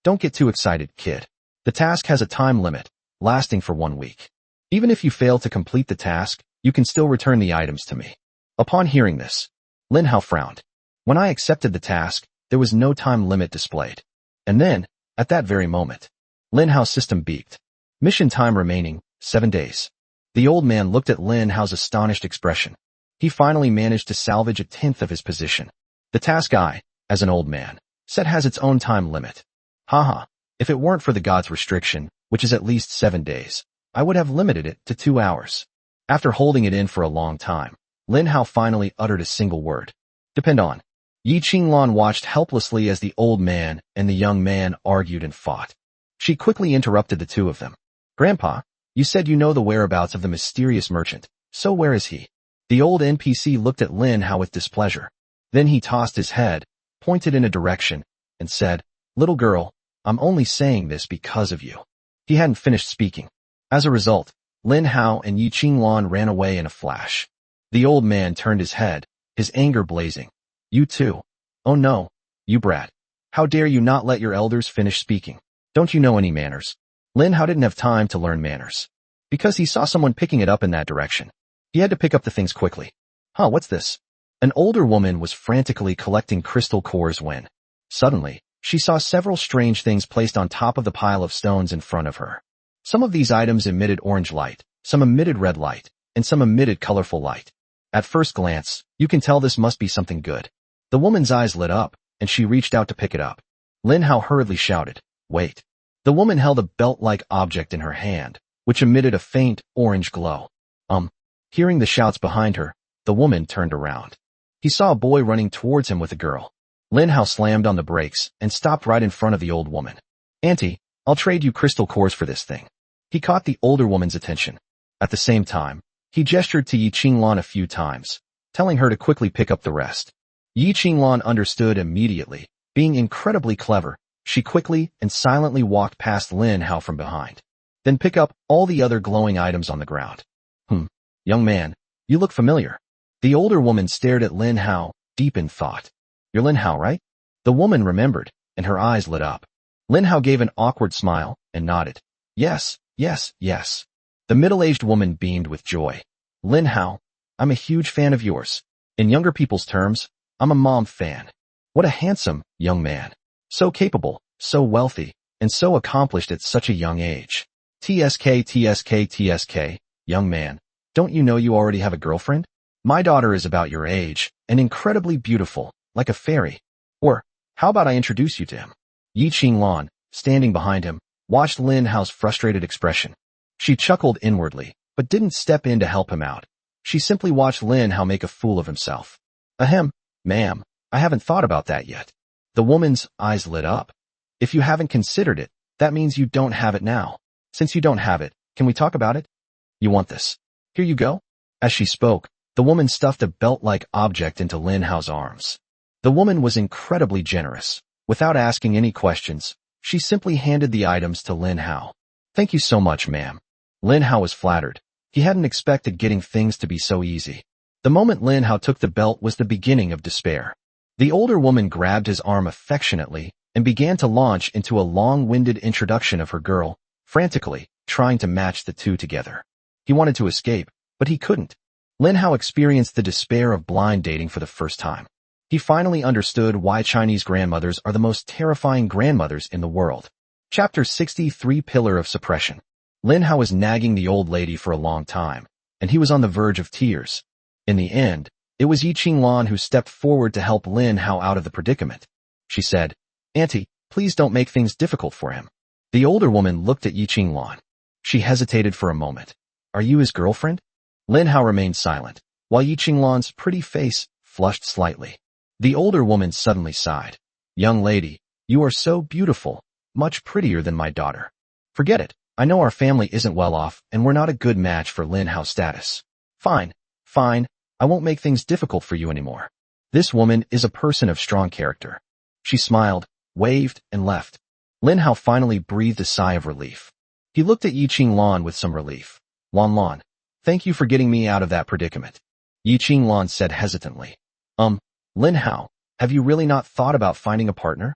Don't get too excited, kid. The task has a time limit, lasting for 1 week. Even if you fail to complete the task, you can still return the items to me. Upon hearing this, Lin Hao frowned. When I accepted the task, there was no time limit displayed. And then, at that very moment, Lin Hao's system beeped. Mission time remaining, 7 days. The old man looked at Lin Hao's astonished expression. He finally managed to salvage 1/10 of his position. The task I, as an old man, said has its own time limit. Haha, if it weren't for the god's restriction, which is at least 7 days, I would have limited it to 2 hours. After holding it in for a long time, Lin Hao finally uttered a single word. Depend on. Yi Qinglan watched helplessly as the old man and the young man argued and fought. She quickly interrupted the two of them. Grandpa, you said you know the whereabouts of the mysterious merchant, so where is he? The old NPC looked at Lin Hao with displeasure. Then he tossed his head, pointed in a direction, and said, Little girl, I'm only saying this because of you. He hadn't finished speaking. As a result, Lin Hao and Yi Qinglan ran away in a flash. The old man turned his head, his anger blazing. You too. Oh no, you brat. How dare you not let your elders finish speaking? Don't you know any manners? Lin Hao didn't have time to learn manners. Because he saw someone picking it up in that direction. He had to pick up the things quickly. Huh, what's this? An older woman was frantically collecting crystal cores when, suddenly, she saw several strange things placed on top of the pile of stones in front of her. Some of these items emitted orange light, some emitted red light, and some emitted colorful light. At first glance, you can tell this must be something good. The woman's eyes lit up, and she reached out to pick it up. Lin Hao hurriedly shouted, "Wait." The woman held a belt-like object in her hand, which emitted a faint, orange glow. Hearing the shouts behind her, the woman turned around. He saw a boy running towards him with a girl. Lin Hao slammed on the brakes and stopped right in front of the old woman. "Auntie, I'll trade you crystal cores for this thing." He caught the older woman's attention. At the same time, he gestured to Yi Qinglan a few times, telling her to quickly pick up the rest. Yi Qinglan understood immediately. Being incredibly clever, she quickly and silently walked past Lin Hao from behind. Then pick up all the other glowing items on the ground. Young man, you look familiar. The older woman stared at Lin Hao, deep in thought. You're Lin Hao, right? The woman remembered, and her eyes lit up. Lin Hao gave an awkward smile and nodded. Yes, yes, yes. The middle-aged woman beamed with joy. Lin Hao, I'm a huge fan of yours. In younger people's terms, I'm a mom fan. What a handsome young man. So capable, so wealthy, and so accomplished at such a young age. TSK, young man. Don't you know you already have a girlfriend? My daughter is about your age, and incredibly beautiful, like a fairy. Or, how about I introduce you to him? Yi Qinglan, standing behind him, watched Lin Hao's frustrated expression. She chuckled inwardly, but didn't step in to help him out. She simply watched Lin Hao make a fool of himself. Ahem, ma'am, I haven't thought about that yet. The woman's eyes lit up. If you haven't considered it, that means you don't have it now. Since you don't have it, can we talk about it? You want this? Here you go. As she spoke, the woman stuffed a belt-like object into Lin Hao's arms. The woman was incredibly generous. Without asking any questions, she simply handed the items to Lin Hao. Thank you so much, ma'am. Lin Hao was flattered. He hadn't expected getting things to be so easy. The moment Lin Hao took the belt was the beginning of despair. The older woman grabbed his arm affectionately and began to launch into a long-winded introduction of her girl, frantically trying to match the two together. He wanted to escape, but he couldn't. Lin Hao experienced the despair of blind dating for the first time. He finally understood why Chinese grandmothers are the most terrifying grandmothers in the world. Chapter 63 Pillar of Suppression. Lin Hao was nagging the old lady for a long time, and he was on the verge of tears. In the end, it was Yi Qinglan who stepped forward to help Lin Hao out of the predicament. She said, Auntie, please don't make things difficult for him. The older woman looked at Yi Qinglan. She hesitated for a moment. Are you his girlfriend? Lin Hao remained silent, while Yi Qinglan's pretty face flushed slightly. The older woman suddenly sighed. Young lady, you are so beautiful, much prettier than my daughter. Forget it. I know our family isn't well off, and we're not a good match for Lin Hao's status. Fine. I won't make things difficult for you anymore. This woman is a person of strong character. She smiled, waved, and left. Lin Hao finally breathed a sigh of relief. He looked at Yi Qinglan with some relief. Lan, thank you for getting me out of that predicament. Yi Qinglan said hesitantly. Lin Hao, have you really not thought about finding a partner?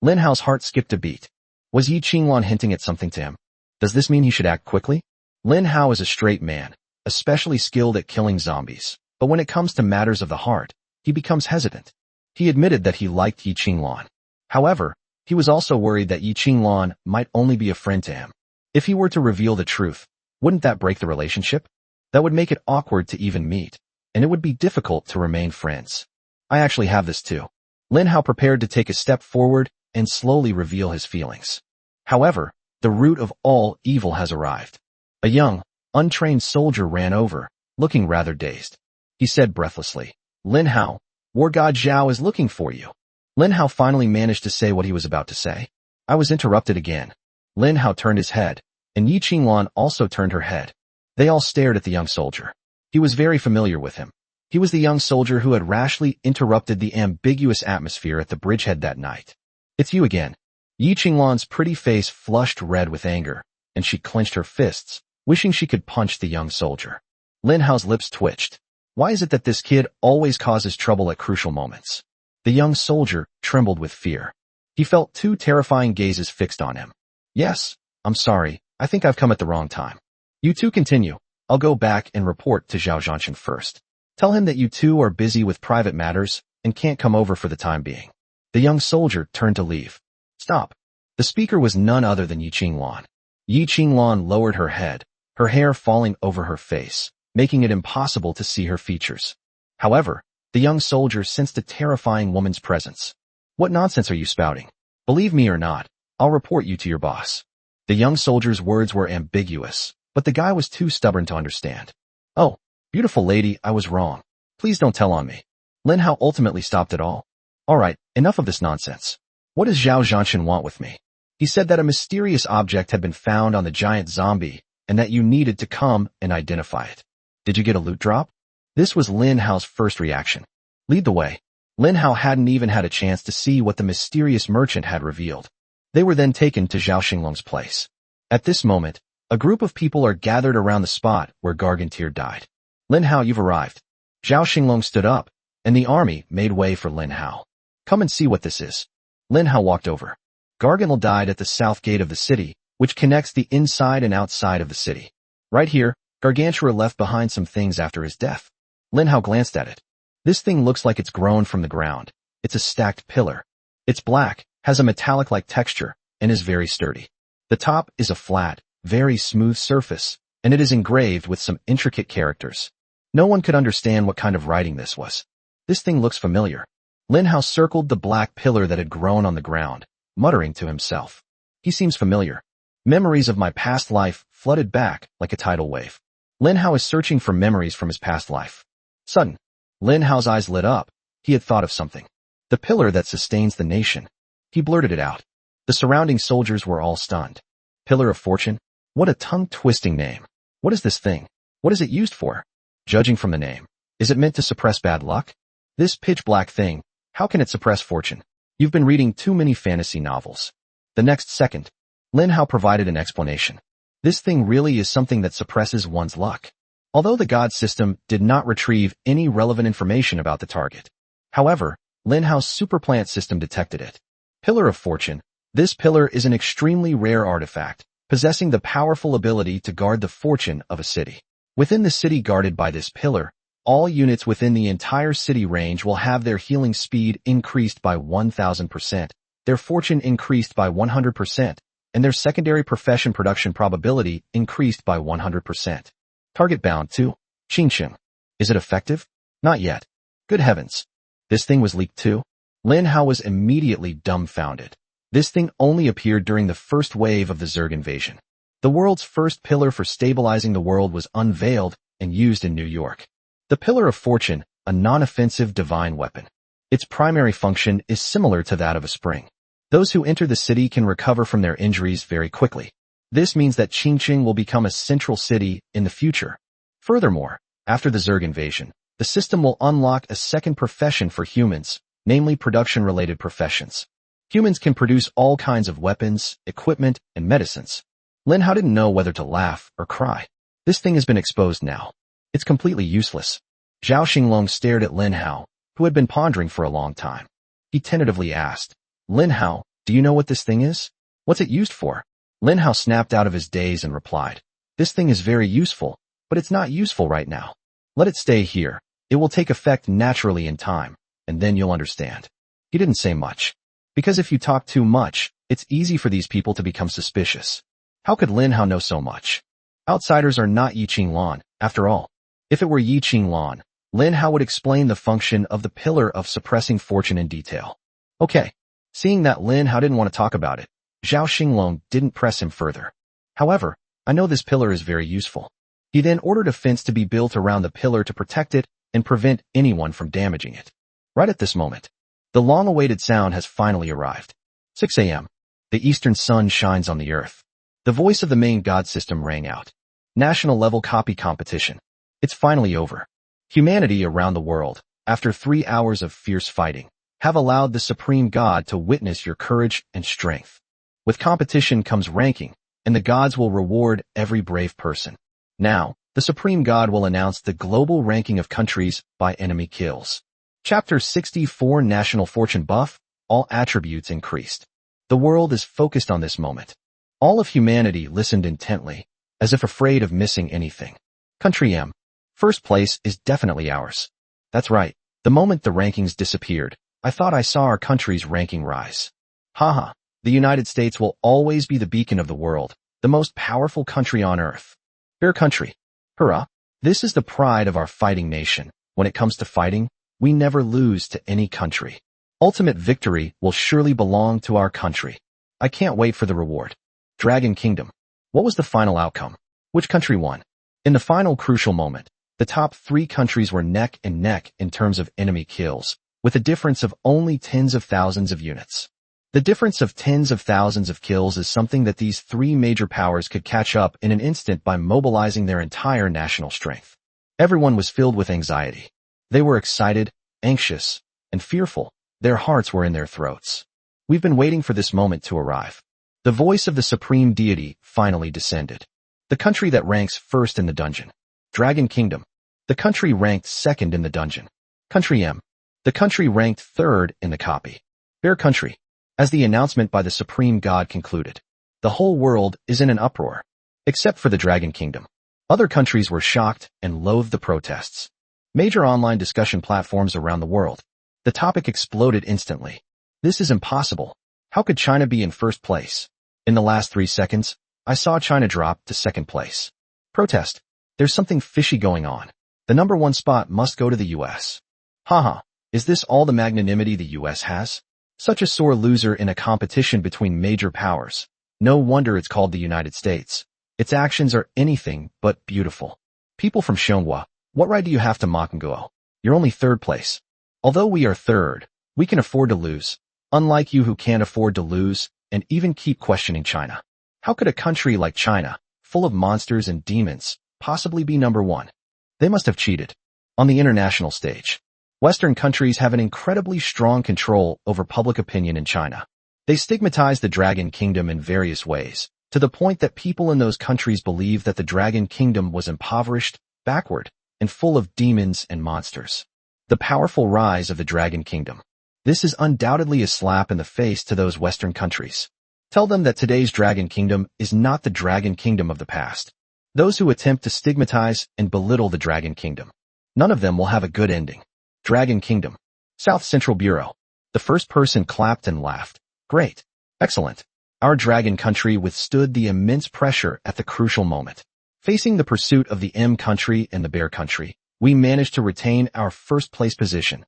Lin Hao's heart skipped a beat. Was Yi Qinglan hinting at something to him? Does this mean he should act quickly? Lin Hao is a straight man, especially skilled at killing zombies, but when it comes to matters of the heart, he becomes hesitant. He admitted that he liked Yi Qinglan. However, he was also worried that Yi Qinglan might only be a friend to him. If he were to reveal the truth, wouldn't that break the relationship? That would make it awkward to even meet, and it would be difficult to remain friends. I actually have this too. Lin Hao prepared to take a step forward and slowly reveal his feelings. However, the root of all evil has arrived. A young, untrained soldier ran over, looking rather dazed. He said breathlessly, Lin Hao, War God Zhao is looking for you. Lin Hao finally managed to say what he was about to say. I was interrupted again. Lin Hao turned his head, and Yi Qinglan also turned her head. They all stared at the young soldier. He was very familiar with him. He was the young soldier who had rashly interrupted the ambiguous atmosphere at the bridgehead that night. It's you again. Yi Qinglan's pretty face flushed red with anger, and she clenched her fists, wishing she could punch the young soldier. Lin Hao's lips twitched. Why is it that this kid always causes trouble at crucial moments? The young soldier trembled with fear. He felt two terrifying gazes fixed on him. Yes, I'm sorry, I think I've come at the wrong time. You two continue. I'll go back and report to Zhao Zhanshan first. Tell him that you two are busy with private matters and can't come over for the time being. The young soldier turned to leave. Stop. The speaker was none other than Yi Qinglan. Yi Qinglan lowered her head, her hair falling over her face, making it impossible to see her features. However, the young soldier sensed a terrifying woman's presence. What nonsense are you spouting? Believe me or not, I'll report you to your boss. The young soldier's words were ambiguous, but the guy was too stubborn to understand. Oh, beautiful lady, I was wrong. Please don't tell on me. Lin Hao ultimately stopped it all. Alright, enough of this nonsense. What does Zhao Zhanshan want with me? He said that a mysterious object had been found on the giant zombie, and that you needed to come and identify it. Did you get a loot drop? This was Lin Hao's first reaction. Lead the way. Lin Hao hadn't even had a chance to see what the mysterious merchant had revealed. They were then taken to Zhao Xinglong's place. At this moment, a group of people are gathered around the spot where Gargantier died. Lin Hao, you've arrived. Zhao Xinglong stood up, and the army made way for Lin Hao. Come and see what this is. Lin Hao walked over. Gargantier died at the south gate of the city, which connects the inside and outside of the city. Right here, Gargantier left behind some things after his death. Lin Hao glanced at it. This thing looks like it's grown from the ground. It's a stacked pillar. It's black, has a metallic-like texture, and is very sturdy. The top is a flat, very smooth surface, and it is engraved with some intricate characters. No one could understand what kind of writing this was. This thing looks familiar. Lin Hao circled the black pillar that had grown on the ground, muttering to himself. He seems familiar. Memories of my past life flooded back like a tidal wave. Lin Hao is searching for memories from his past life. Sudden, Lin Hao's eyes lit up. He had thought of something. The pillar that sustains the nation. He blurted it out. The surrounding soldiers were all stunned. Pillar of Fortune? What a tongue-twisting name. What is this thing? What is it used for? Judging from the name, is it meant to suppress bad luck? This pitch-black thing, how can it suppress fortune? You've been reading too many fantasy novels. The next second, Lin Hao provided an explanation. This thing really is something that suppresses one's luck. Although the God system did not retrieve any relevant information about the target. However, Lin Hao's superplant system detected it. Pillar of Fortune. This pillar is an extremely rare artifact, possessing the powerful ability to guard the fortune of a city. Within the city guarded by this pillar, all units within the entire city range will have their healing speed increased by 1000%, their fortune increased by 100%, and their secondary profession production probability increased by 100%. Target bound to Qingqing. Is it effective? Not yet. Good heavens. This thing was leaked too? Lin Hao was immediately dumbfounded. This thing only appeared during the first wave of the Zerg invasion. The world's first pillar for stabilizing the world was unveiled and used in New York. The Pillar of Fortune, a non-offensive divine weapon. Its primary function is similar to that of a spring. Those who enter the city can recover from their injuries very quickly. This means that Qingqing will become a central city in the future. Furthermore, after the Zerg invasion, the system will unlock a second profession for humans, namely production-related professions. Humans can produce all kinds of weapons, equipment, and medicines. Lin Hao didn't know whether to laugh or cry. This thing has been exposed now. It's completely useless. Zhao Xinglong stared at Lin Hao, who had been pondering for a long time. He tentatively asked, Lin Hao, do you know what this thing is? What's it used for? Lin Hao snapped out of his daze and replied, this thing is very useful, but it's not useful right now. Let it stay here. It will take effect naturally in time, and then you'll understand. He didn't say much. Because if you talk too much, it's easy for these people to become suspicious. How could Lin Hao know so much? Outsiders are not Yi Qinglan, after all. If it were Yi Qinglan, Lin Hao would explain the function of the pillar of suppressing fortune in detail. Okay. Seeing that Lin Hao didn't want to talk about it, Zhao Xinglong didn't press him further. However, I know this pillar is very useful. He then ordered a fence to be built around the pillar to protect it and prevent anyone from damaging it. Right at this moment, the long-awaited sound has finally arrived. 6 a.m. The eastern sun shines on the earth. The voice of the main god system rang out. National-level copy competition. It's finally over. Humanity around the world, after 3 hours of fierce fighting, have allowed the supreme god to witness your courage and strength. With competition comes ranking, and the gods will reward every brave person. Now, the Supreme God will announce the global ranking of countries by enemy kills. Chapter 64 National Fortune Buff, all attributes increased. The world is focused on this moment. All of humanity listened intently, as if afraid of missing anything. Country M. First place is definitely ours. That's right. The moment the rankings disappeared, I thought I saw our country's ranking rise. Haha. The United States will always be the beacon of the world, the most powerful country on earth. Bear country. Hurrah. This is the pride of our fighting nation. When it comes to fighting, we never lose to any country. Ultimate victory will surely belong to our country. I can't wait for the reward. Dragon Kingdom. What was the final outcome? Which country won? In the final crucial moment, the top 3 countries were neck and neck in terms of enemy kills, with a difference of only tens of thousands of units. The difference of tens of thousands of kills is something that these 3 major powers could catch up in an instant by mobilizing their entire national strength. Everyone was filled with anxiety. They were excited, anxious, and fearful. Their hearts were in their throats. We've been waiting for this moment to arrive. The voice of the supreme deity finally descended. The country that ranks first in the dungeon. Dragon Kingdom. The country ranked second in the dungeon. Country M. The country ranked third in the copy. Bear country. As the announcement by the Supreme God concluded, the whole world is in an uproar, except for the Dragon Kingdom. Other countries were shocked and loathed the protests. Major online discussion platforms around the world. The topic exploded instantly. This is impossible. How could China be in first place? In the last 3 seconds, I saw China drop to second place. Protest. There's something fishy going on. The number 1 spot must go to the US. Haha. Is this all the magnanimity the US has? Such a sore loser in a competition between major powers. No wonder it's called the United States. Its actions are anything but beautiful. People from Xiongwa, what right do you have to mock and go? You're only third place. Although we are third, we can afford to lose. Unlike you who can't afford to lose and even keep questioning China. How could a country like China, full of monsters and demons, possibly be number 1? They must have cheated. On the international stage, Western countries have an incredibly strong control over public opinion in China. They stigmatize the Dragon Kingdom in various ways, to the point that people in those countries believe that the Dragon Kingdom was impoverished, backward, and full of demons and monsters. The powerful rise of the Dragon Kingdom. This is undoubtedly a slap in the face to those Western countries. Tell them that today's Dragon Kingdom is not the Dragon Kingdom of the past. Those who attempt to stigmatize and belittle the Dragon Kingdom, none of them will have a good ending. Dragon Kingdom. South Central Bureau. The first person clapped and laughed. Great. Excellent. Our dragon country withstood the immense pressure at the crucial moment. Facing the pursuit of the M country and the Bear country, we managed to retain our first place position.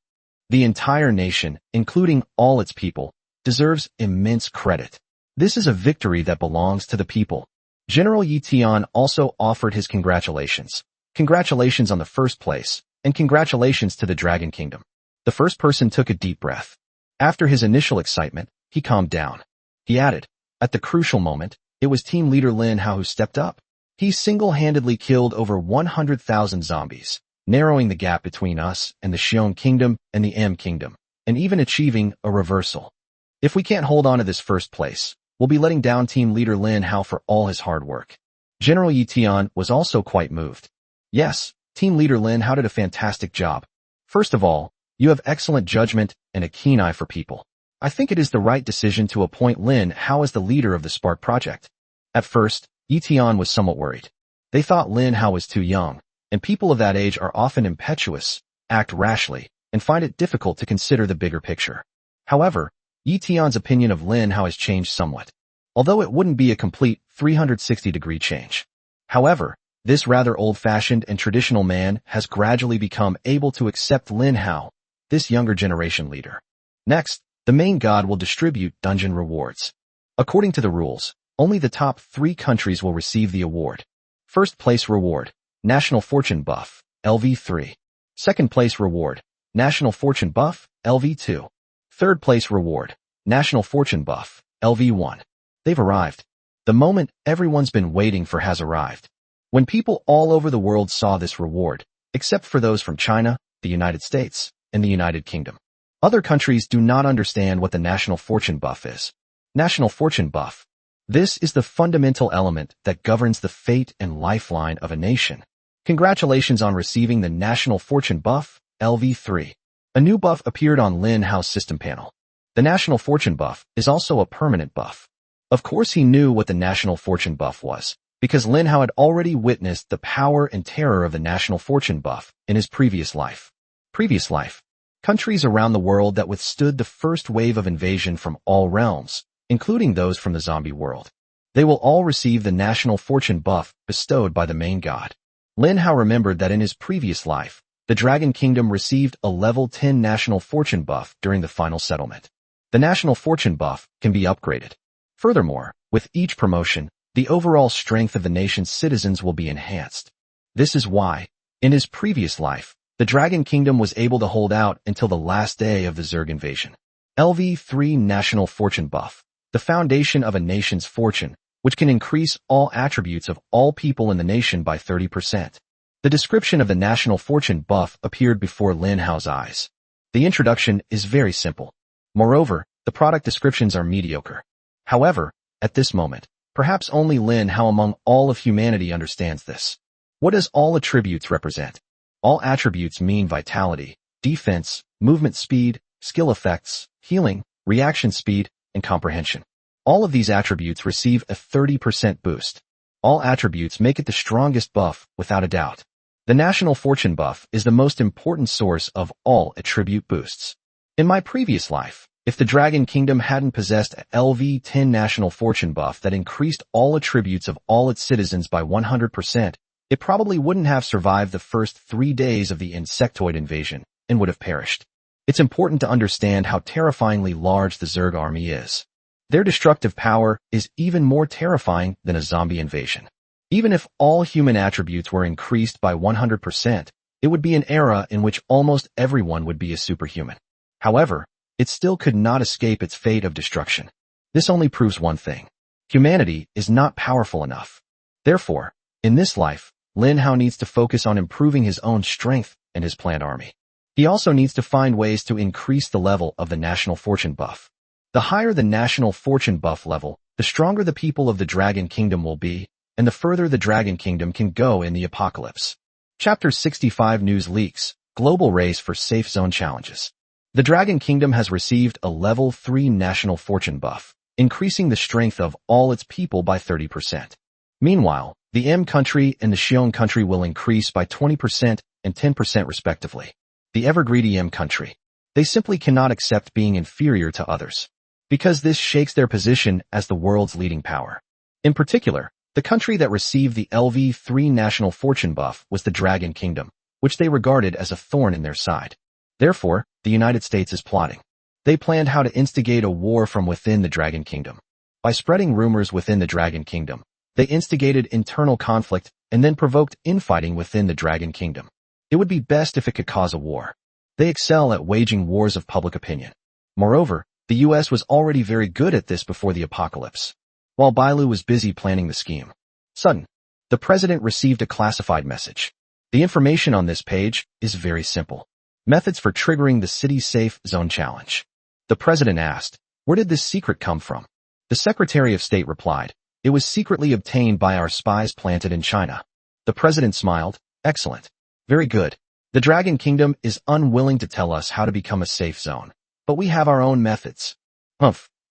The entire nation, including all its people, deserves immense credit. This is a victory that belongs to the people. General Yi Tian also offered his congratulations. Congratulations on the first place, and congratulations to the Dragon Kingdom. The first person took a deep breath. After his initial excitement, he calmed down. He added, at the crucial moment, it was team leader Lin Hao who stepped up. He single-handedly killed over 100,000 zombies, narrowing the gap between us and the Xiong Kingdom and the M Kingdom, and even achieving a reversal. If we can't hold on to this first place, we'll be letting down team leader Lin Hao for all his hard work. General Yi Tian was also quite moved. Yes, team leader Lin Hao did a fantastic job. First of all, you have excellent judgment and a keen eye for people. I think it is the right decision to appoint Lin Hao as the leader of the Spark project. At first, Yi Tian was somewhat worried. They thought Lin Hao was too young, and people of that age are often impetuous, act rashly, and find it difficult to consider the bigger picture. However, Yi Tian's opinion of Lin Hao has changed somewhat, although it wouldn't be a complete 360-degree change. However, this rather old-fashioned and traditional man has gradually become able to accept Lin Hao, this younger generation leader. Next, the main god will distribute dungeon rewards. According to the rules, only the top 3 countries will receive the award. First place reward, National Fortune Buff, LV3. Second place reward, National Fortune Buff, LV2. Third place reward, National Fortune Buff, LV1. They've arrived. The moment everyone's been waiting for has arrived. When people all over the world saw this reward, except for those from China, the United States, and the United Kingdom. Other countries do not understand what the National Fortune Buff is. National Fortune Buff. This is the fundamental element that governs the fate and lifeline of a nation. Congratulations on receiving the National Fortune buff, LV3. A new buff appeared on Lin Hao's system panel. The National Fortune buff is also a permanent buff. Of course he knew what the National Fortune buff was, because Lin Hao had already witnessed the power and terror of the National Fortune buff in his previous life. Countries around the world that withstood the first wave of invasion from all realms, including those from the zombie world. They will all receive the National Fortune buff bestowed by the main god. Lin Hao remembered that in his previous life, the Dragon Kingdom received a level 10 National Fortune buff during the final settlement. The National Fortune buff can be upgraded. Furthermore, with each promotion, the overall strength of the nation's citizens will be enhanced. This is why, in his previous life, the Dragon Kingdom was able to hold out until the last day of the Zerg invasion. LV3 National Fortune buff. The foundation of a nation's fortune, which can increase all attributes of all people in the nation by 30%. The description of the National Fortune buff appeared before Lin Hao's eyes. The introduction is very simple. Moreover, the product descriptions are mediocre. However, at this moment, perhaps only Lin Hao among all of humanity understands this. What does all attributes represent? All attributes mean vitality, defense, movement speed, skill effects, healing, reaction speed, and comprehension. All of these attributes receive a 30% boost. All attributes make it the strongest buff, without a doubt. The National Fortune buff is the most important source of all attribute boosts. In my previous life, if the Dragon Kingdom hadn't possessed a LV10 National Fortune buff that increased all attributes of all its citizens by 100%, it probably wouldn't have survived the first 3 days of the insectoid invasion and would have perished. It's important to understand how terrifyingly large the Zerg army is. Their destructive power is even more terrifying than a zombie invasion. Even if all human attributes were increased by 100%, it would be an era in which almost everyone would be a superhuman. However, it still could not escape its fate of destruction. This only proves one thing. Humanity is not powerful enough. Therefore, in this life, Lin Hao needs to focus on improving his own strength and his planned army. He also needs to find ways to increase the level of the National Fortune buff. The higher the National Fortune buff level, the stronger the people of the Dragon Kingdom will be, and the further the Dragon Kingdom can go in the apocalypse. Chapter 65 News Leaks, Global Race for Safe Zone Challenges. The Dragon Kingdom has received a level 3 National Fortune buff, increasing the strength of all its people by 30%. Meanwhile, the M country and the Xiong country will increase by 20% and 10% respectively. The ever-greedy M country. They simply cannot accept being inferior to others, because this shakes their position as the world's leading power. In particular, the country that received the LV3 National Fortune buff was the Dragon Kingdom, which they regarded as a thorn in their side. Therefore, the United States is plotting. They planned how to instigate a war from within the Dragon Kingdom. By spreading rumors within the Dragon Kingdom, they instigated internal conflict and then provoked infighting within the Dragon Kingdom. It would be best if it could cause a war. They excel at waging wars of public opinion. Moreover, the US was already very good at this before the apocalypse. While Bailu was busy planning the scheme. Suddenly, the president received a classified message. The information on this page is very simple. Methods for triggering the City Safe Zone Challenge. The president asked, "Where did this secret come from?" The Secretary of State replied, "It was secretly obtained by our spies planted in China." The president smiled, "Excellent. Very good. The Dragon Kingdom is unwilling to tell us how to become a safe zone, but we have our own methods."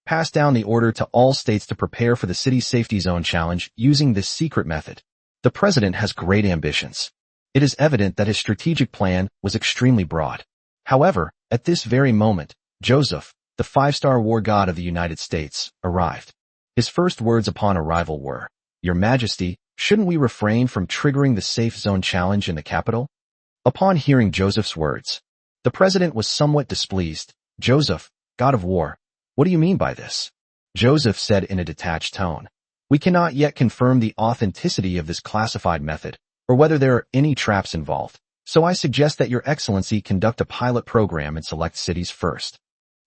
Pass down the order to all states to prepare for the City Safety Zone Challenge using this secret method. The president has great ambitions. It is evident that his strategic plan was extremely broad. However, at this very moment, Joseph, the 5-star war god of the United States, arrived. His first words upon arrival were, "Your Majesty, shouldn't we refrain from triggering the Safe Zone Challenge in the capital?" Upon hearing Joseph's words, the president was somewhat displeased. "Joseph, god of war, what do you mean by this?" Joseph said in a detached tone, "We cannot yet confirm the authenticity of this classified method, or whether there are any traps involved, so I suggest that Your Excellency conduct a pilot program in select cities first.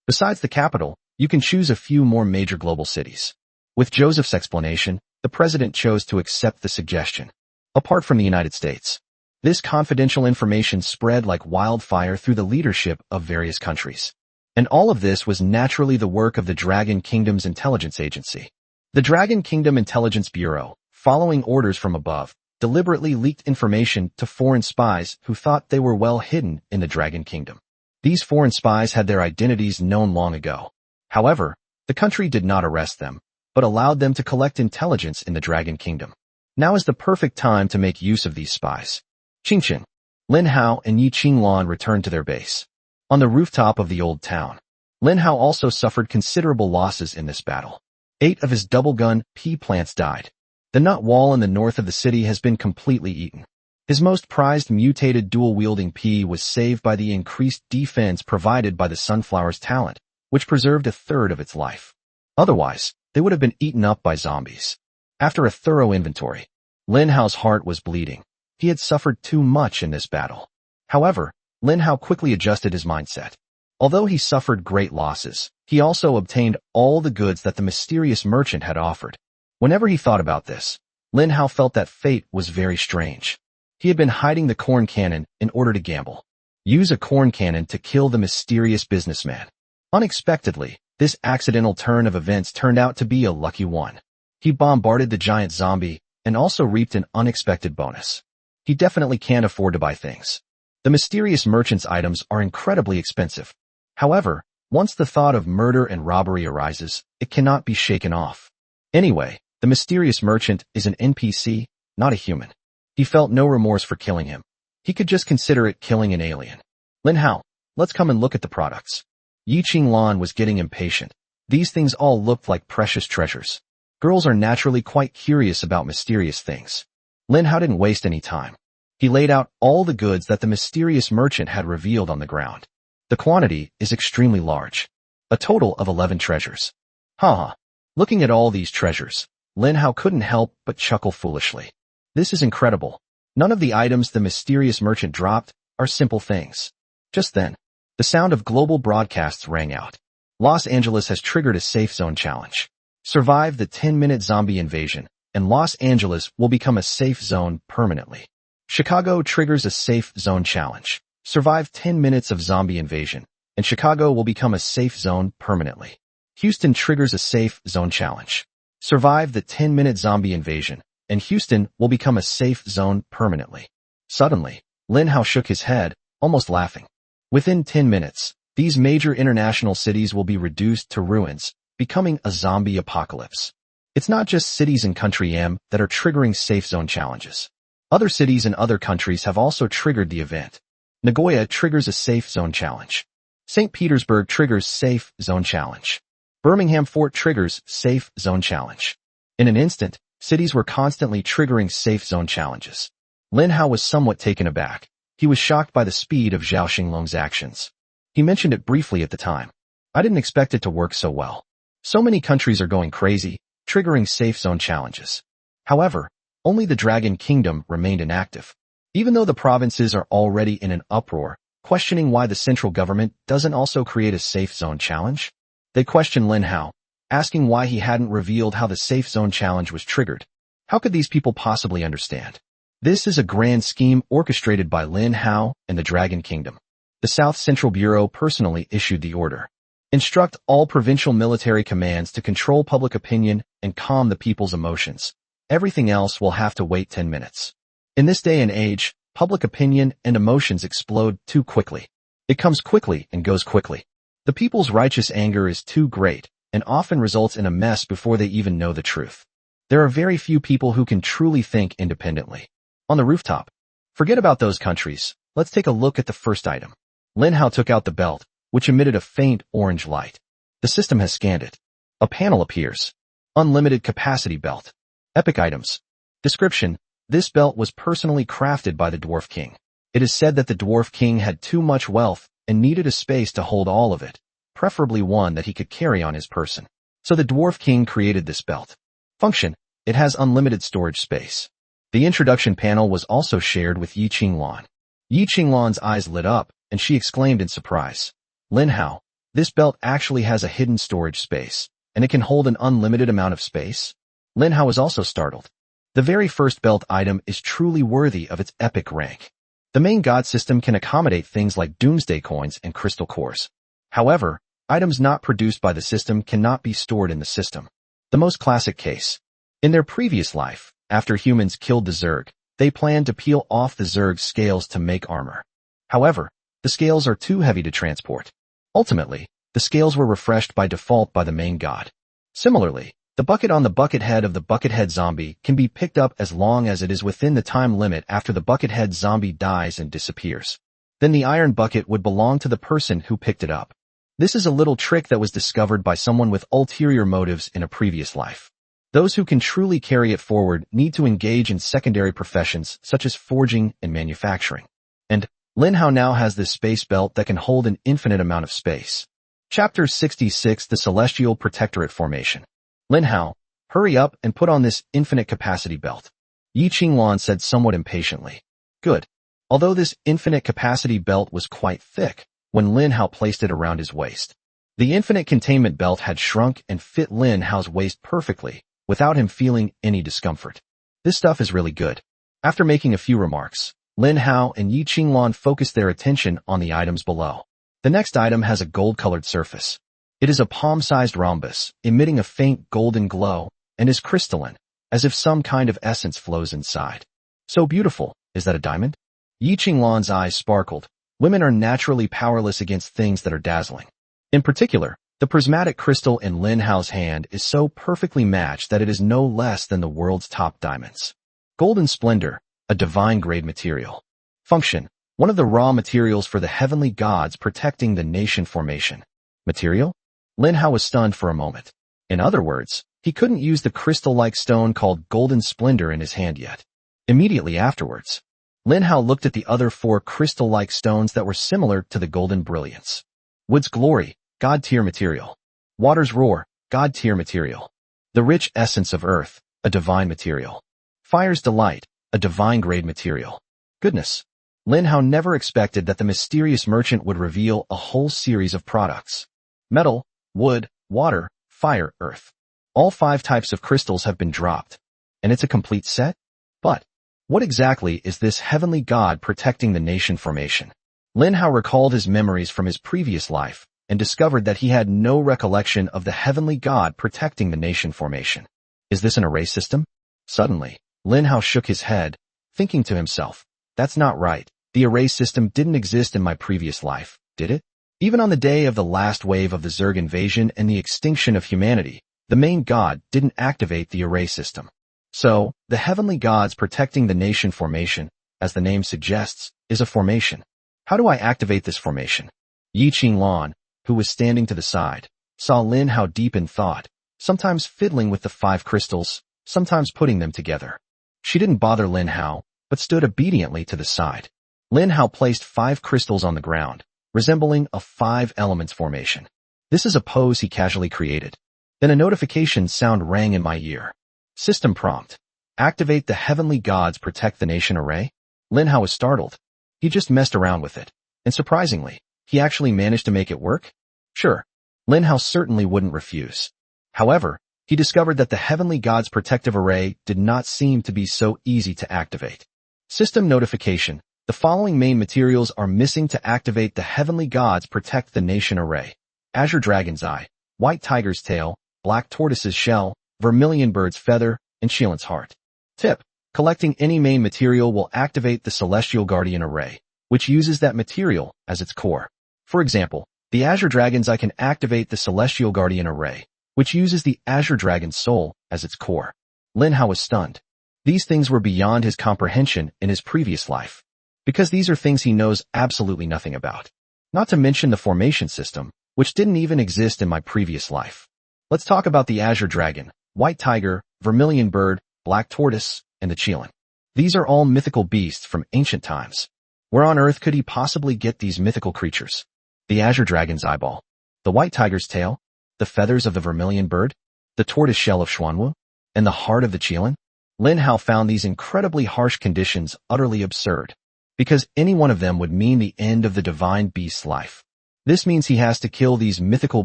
Besides the capital, you can choose a few more major global cities." With Joseph's explanation, the president chose to accept the suggestion. Apart from the United States, this confidential information spread like wildfire through the leadership of various countries. And all of this was naturally the work of the Dragon Kingdom's intelligence agency. The Dragon Kingdom Intelligence Bureau, following orders from above, deliberately leaked information to foreign spies who thought they were well hidden in the Dragon Kingdom. These foreign spies had their identities known long ago. However, the country did not arrest them, but allowed them to collect intelligence in the Dragon Kingdom. Now is the perfect time to make use of these spies. Qingchen, Lin Hao and Yi Qinglan returned to their base. On the rooftop of the old town, Lin Hao also suffered considerable losses in this battle. 8 of his double-gun P plants died. The nut wall in the north of the city has been completely eaten. His most prized mutated dual-wielding P was saved by the increased defense provided by the Sunflower's talent, which preserved a third of its life. Otherwise, they would have been eaten up by zombies. After a thorough inventory, Lin Hao's heart was bleeding. He had suffered too much in this battle. However, Lin Hao quickly adjusted his mindset. Although he suffered great losses, he also obtained all the goods that the mysterious merchant had offered. Whenever he thought about this, Lin Hao felt that fate was very strange. He had been hiding the corn cannon in order to gamble. Use a corn cannon to kill the mysterious businessman. Unexpectedly, this accidental turn of events turned out to be a lucky one. He bombarded the giant zombie and also reaped an unexpected bonus. He definitely can't afford to buy things. The mysterious merchant's items are incredibly expensive. However, once the thought of murder and robbery arises, it cannot be shaken off. Anyway, the mysterious merchant is an NPC, not a human. He felt no remorse for killing him. He could just consider it killing an alien. Lin Hao, let's come and look at the products. Yi Qinglan was getting impatient. These things all looked like precious treasures. Girls are naturally quite curious about mysterious things. Lin Hao didn't waste any time. He laid out all the goods that the mysterious merchant had revealed on the ground. The quantity is extremely large. A total of 11 treasures. Haha. Looking at all these treasures, Lin Hao couldn't help but chuckle foolishly. This is incredible. None of the items the mysterious merchant dropped are simple things. Just then, the sound of global broadcasts rang out. Los Angeles has triggered a safe zone challenge. Survive the 10-minute zombie invasion, and Los Angeles will become a safe zone permanently. Chicago triggers a safe zone challenge. Survive 10 minutes of zombie invasion, and Chicago will become a safe zone permanently. Houston triggers a safe zone challenge. Survive the 10-minute zombie invasion, and Houston will become a safe zone permanently. Suddenly, Lin Hao shook his head, almost laughing. Within 10 minutes, these major international cities will be reduced to ruins, becoming a zombie apocalypse. It's not just cities in Country M that are triggering safe zone challenges. Other cities in other countries have also triggered the event. Nagoya triggers a safe zone challenge. St. Petersburg triggers safe zone challenge. Birmingham Fort triggers safe zone challenge. In an instant, cities were constantly triggering safe zone challenges. Lin Hao was somewhat taken aback. He was shocked by the speed of Zhao Xinglong's actions. He mentioned it briefly at the time. I didn't expect it to work so well. So many countries are going crazy, triggering safe zone challenges. However, only the Dragon Kingdom remained inactive. Even though the provinces are already in an uproar, questioning why the central government doesn't also create a safe zone challenge, they questioned Lin Hao, asking why he hadn't revealed how the safe zone challenge was triggered. How could these people possibly understand? This is a grand scheme orchestrated by Lin Hao and the Dragon Kingdom. The South Central Bureau personally issued the order. Instruct all provincial military commands to control public opinion and calm the people's emotions. Everything else will have to wait 10 minutes. In this day and age, public opinion and emotions explode too quickly. It comes quickly and goes quickly. The people's righteous anger is too great and often results in a mess before they even know the truth. There are very few people who can truly think independently. On the rooftop, forget about those countries. Let's take a look at the first item. Lin Hao took out the belt, which emitted a faint orange light. The system has scanned it. A panel appears. Unlimited capacity belt. Epic items. Description. This belt was personally crafted by the Dwarf King. It is said that the Dwarf King had too much wealth and needed a space to hold all of it, preferably one that he could carry on his person. So the Dwarf King created this belt. Function. It has unlimited storage space. The introduction panel was also shared with Yi Qinglan. Yi Qinglan's eyes lit up, and she exclaimed in surprise. Lin Hao, this belt actually has a hidden storage space, and it can hold an unlimited amount of space? Lin Hao was also startled. The very first belt item is truly worthy of its epic rank. The main god system can accommodate things like doomsday coins and crystal cores. However, items not produced by the system cannot be stored in the system. The most classic case. In their previous life, after humans killed the Zerg, they planned to peel off the Zerg's scales to make armor. However, the scales are too heavy to transport. Ultimately, the scales were refreshed by default by the main god. Similarly, the bucket on the bucket head of the Buckethead zombie can be picked up as long as it is within the time limit after the Buckethead zombie dies and disappears. Then the iron bucket would belong to the person who picked it up. This is a little trick that was discovered by someone with ulterior motives in a previous life. Those who can truly carry it forward need to engage in secondary professions such as forging and manufacturing. And Lin Hao now has this space belt that can hold an infinite amount of space. Chapter 66, The Celestial Protectorate Formation. Lin Hao, hurry up and put on this infinite capacity belt. Yi Qinglan said somewhat impatiently. Good. Although this infinite capacity belt was quite thick when Lin Hao placed it around his waist. The infinite containment belt had shrunk and fit Lin Hao's waist perfectly, without him feeling any discomfort. This stuff is really good. After making a few remarks, Lin Hao and Yi Qinglan focused their attention on the items below. The next item has a gold-colored surface. It is a palm-sized rhombus, emitting a faint golden glow, and is crystalline, as if some kind of essence flows inside. So beautiful, is that a diamond? Yi Qinglan's eyes sparkled. Women are naturally powerless against things that are dazzling. In particular, the prismatic crystal in Lin Hao's hand is so perfectly matched that it is no less than the world's top diamonds. Golden Splendor, a divine-grade material. Function, one of the raw materials for the heavenly gods protecting the nation formation. Material? Lin Hao was stunned for a moment. In other words, he couldn't use the crystal-like stone called Golden Splendor in his hand yet. Immediately afterwards, Lin Hao looked at the other 4 crystal-like stones that were similar to the Golden Brilliance. Wood's Glory, God-tier material. Water's Roar, God-tier material. The Rich Essence of Earth, a divine material. Fire's Delight, a divine-grade material. Goodness. Lin Hao never expected that the mysterious merchant would reveal a whole series of products. Metal, wood, water, fire, earth. All 5 types of crystals have been dropped. And it's a complete set? But what exactly is this heavenly god protecting the nation formation? Lin Hao recalled his memories from his previous life and discovered that he had no recollection of the heavenly god protecting the nation formation. Is this an array system? Suddenly, Lin Hao shook his head, thinking to himself, that's not right. The array system didn't exist in my previous life, did it? Even on the day of the last wave of the Zerg invasion and the extinction of humanity, the main god didn't activate the array system. So, the heavenly gods protecting the nation formation, as the name suggests, is a formation. How do I activate this formation? Yi Qinglan, who was standing to the side, saw Lin Hao deep in thought, sometimes fiddling with the 5 crystals, sometimes putting them together. She didn't bother Lin Hao, but stood obediently to the side. Lin Hao placed 5 crystals on the ground, resembling a 5 elements formation. This is a pose he casually created. Then a notification sound rang in my ear. System prompt. Activate the heavenly gods protect the nation array? Lin Hao was startled. He just messed around with it. And surprisingly, he actually managed to make it work? Sure. Lin Hao certainly wouldn't refuse. However, he discovered that the heavenly gods protective array did not seem to be so easy to activate. System notification. The following main materials are missing to activate the heavenly gods protect the nation array. Azure Dragon's Eye, White Tiger's Tail, Black Tortoise's Shell, Vermilion Bird's Feather, and Shielin's Heart. Tip. Collecting any main material will activate the Celestial Guardian array, which uses that material as its core. For example, the Azure Dragon's Eye can activate the Celestial Guardian array, which uses the Azure Dragon's soul as its core. Lin Hao was stunned. These things were beyond his comprehension in his previous life. Because these are things he knows absolutely nothing about. Not to mention the formation system, which didn't even exist in my previous life. Let's talk about the Azure Dragon, White Tiger, Vermilion Bird, Black Tortoise, and the Qilin. These are all mythical beasts from ancient times. Where on earth could he possibly get these mythical creatures? The Azure Dragon's eyeball, the White Tiger's tail, the feathers of the Vermilion Bird, the tortoise shell of Xuanwu, and the heart of the Qilin? Lin Hao found these incredibly harsh conditions utterly absurd, because any one of them would mean the end of the divine beast's life. This means he has to kill these mythical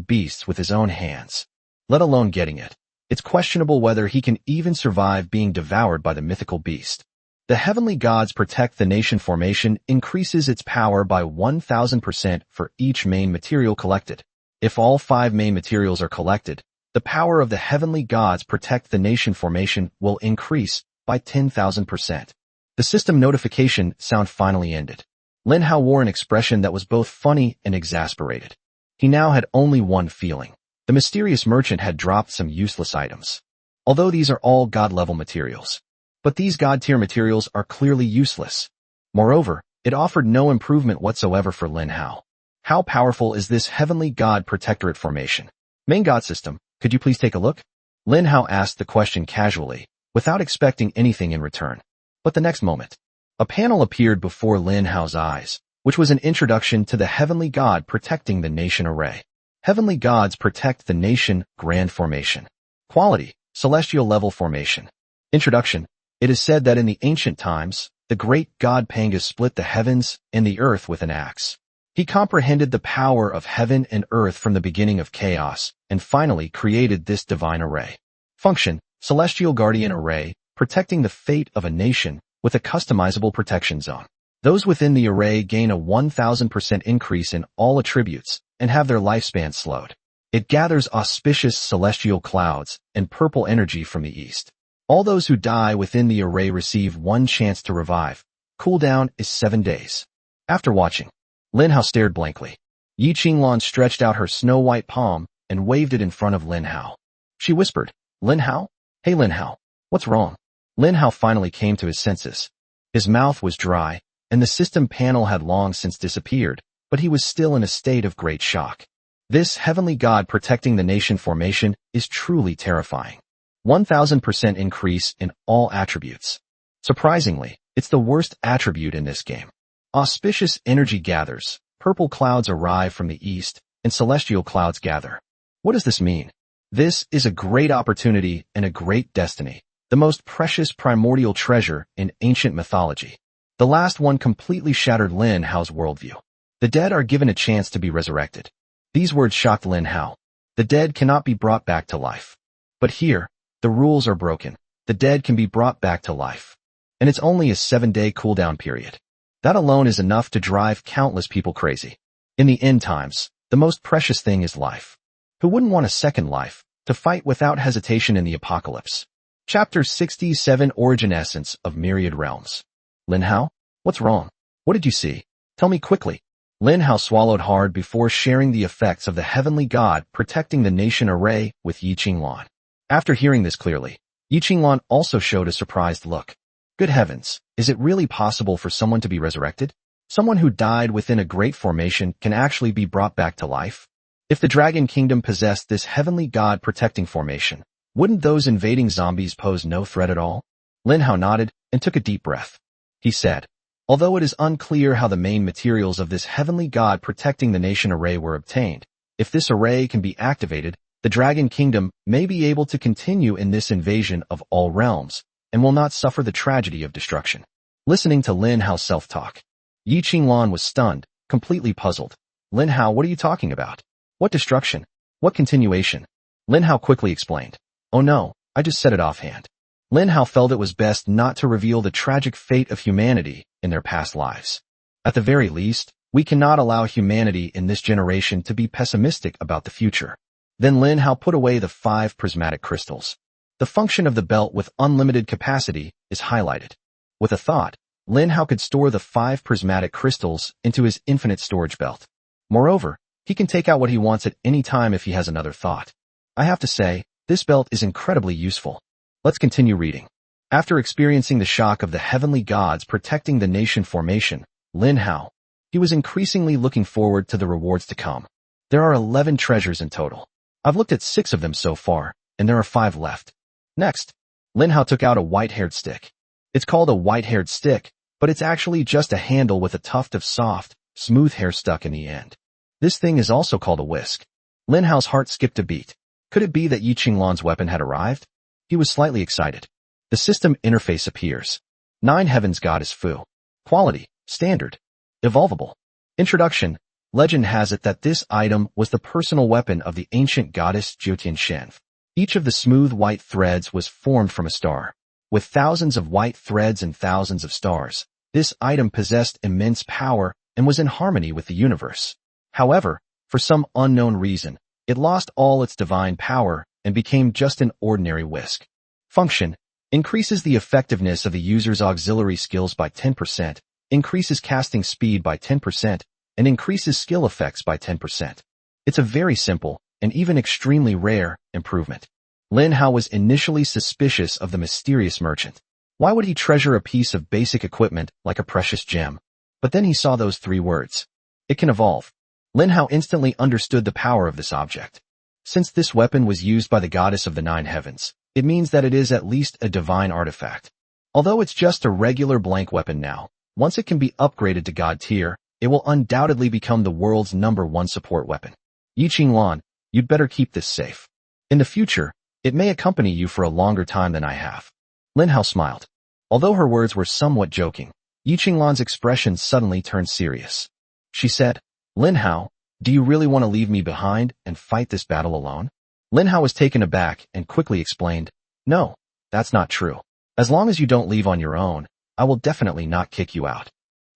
beasts with his own hands, let alone getting it. It's questionable whether he can even survive being devoured by the mythical beast. The heavenly gods protect the nation formation increases its power by 1000% for each main material collected. If all 5 main materials are collected, the the power of the heavenly gods protect the nation formation will increase by 10,000%. The system notification sound finally ended. Lin Hao wore an expression that was both funny and exasperated. He now had only one feeling. The mysterious merchant had dropped some useless items. Although these are all god-level materials. But these god-tier materials are clearly useless. Moreover, it offered no improvement whatsoever for Lin Hao. How powerful is this heavenly god protectorate formation? Main god system, could you please take a look? Lin Hao asked the question casually, without expecting anything in return. But the next moment, a panel appeared before Lin Hao's eyes, which was an introduction to the heavenly god protecting the nation array. Heavenly gods protect the nation grand formation. Quality, celestial level formation. Introduction. It is said that in the ancient times, the great god Pangus split the heavens and the earth with an axe. He comprehended the power of heaven and earth from the beginning of chaos, and finally created this divine array. Function, celestial guardian array, protecting the fate of a nation with a customizable protection zone. Those within the array gain a 1,000% increase in all attributes and have their lifespan slowed. It gathers auspicious celestial clouds and purple energy from the east. All those who die within the array receive one chance to revive. Cooldown is 7 days. After watching, Lin Hao stared blankly. Yi Qinglan stretched out her snow-white palm and waved it in front of Lin Hao. She whispered, "Lin Hao? Hey Lin Hao, what's wrong?" Lin Hao finally came to his senses. His mouth was dry, and the system panel had long since disappeared, but he was still in a state of great shock. This heavenly god protecting the nation formation is truly terrifying. 1,000% increase in all attributes. Surprisingly, it's the worst attribute in this game. Auspicious energy gathers, purple clouds arrive from the east, and celestial clouds gather. What does this mean? This is a great opportunity and a great destiny, the most precious primordial treasure in ancient mythology. The last one completely shattered Lin Hao's worldview. The dead are given a chance to be resurrected. These words shocked Lin Hao. The dead cannot be brought back to life. But here, the rules are broken. The dead can be brought back to life. And it's only a 7-day cooldown period. That alone is enough to drive countless people crazy. In the end times, the most precious thing is life. Who wouldn't want a second life, to fight without hesitation in the apocalypse? Chapter 67 Origin Essence of Myriad Realms. Lin Hao? What's wrong? What did you see? Tell me quickly. Lin Hao swallowed hard before sharing the effects of the heavenly god protecting the nation array with Yi Qinglan. After hearing this clearly, Yi Qinglan also showed a surprised look. Good heavens, is it really possible for someone to be resurrected? Someone who died within a great formation can actually be brought back to life? If the Dragon Kingdom possessed this heavenly god protecting formation, wouldn't those invading zombies pose no threat at all? Lin Hao nodded and took a deep breath. He said, although it is unclear how the main materials of this heavenly god protecting the nation array were obtained, if this array can be activated, the Dragon Kingdom may be able to continue in this invasion of all realms, and will not suffer the tragedy of destruction. Listening to Lin Hao's self-talk, Yi Qinglan was stunned, completely puzzled. Lin Hao, what are you talking about? What destruction? What continuation? Lin Hao quickly explained. Oh no, I just said it offhand. Lin Hao felt it was best not to reveal the tragic fate of humanity in their past lives. At the very least, we cannot allow humanity in this generation to be pessimistic about the future. Then Lin Hao put away the 5 prismatic crystals. The function of the belt with unlimited capacity is highlighted. With a thought, Lin Hao could store the 5 prismatic crystals into his infinite storage belt. Moreover, he can take out what he wants at any time if he has another thought. I have to say, this belt is incredibly useful. Let's continue reading. After experiencing the shock of the heavenly gods protecting the nation formation, Lin Hao, he was increasingly looking forward to the rewards to come. There are 11 treasures in total. I've looked at 6 of them so far, and there are 5 left. Next, Lin Hao took out a white-haired stick. It's called a white-haired stick, but it's actually just a handle with a tuft of soft, smooth hair stuck in the end. This thing is also called a whisk. Lin Hao's heart skipped a beat. Could it be that Yi Qinglan's weapon had arrived? He was slightly excited. The system interface appears. 9 Heavens Goddess Fu. Quality, Standard. Evolvable. Introduction. Legend has it that this item was the personal weapon of the ancient goddess Jiutian Shenv. Each of the smooth white threads was formed from a star. With thousands of white threads and thousands of stars, this item possessed immense power and was in harmony with the universe. However, for some unknown reason, it lost all its divine power and became just an ordinary whisk. Function: increases the effectiveness of the user's auxiliary skills by 10%, increases casting speed by 10%, and increases skill effects by 10%. It's a very simple, and even extremely rare, improvement. Lin Hao was initially suspicious of the mysterious merchant. Why would he treasure a piece of basic equipment like a precious gem? But then he saw those 3 words. It can evolve. Lin Hao instantly understood the power of this object. Since this weapon was used by the goddess of the 9 heavens, it means that it is at least a divine artifact. Although it's just a regular blank weapon now, once it can be upgraded to God tier, it will undoubtedly become the world's #1 support weapon. Yi Qinglan, you'd better keep this safe. In the future, it may accompany you for a longer time than I have. Lin Hao smiled. Although her words were somewhat joking, Yi Qinglan's expression suddenly turned serious. She said, Lin Hao, do you really want to leave me behind and fight this battle alone? Lin Hao was taken aback and quickly explained, no, that's not true. As long as you don't leave on your own, I will definitely not kick you out.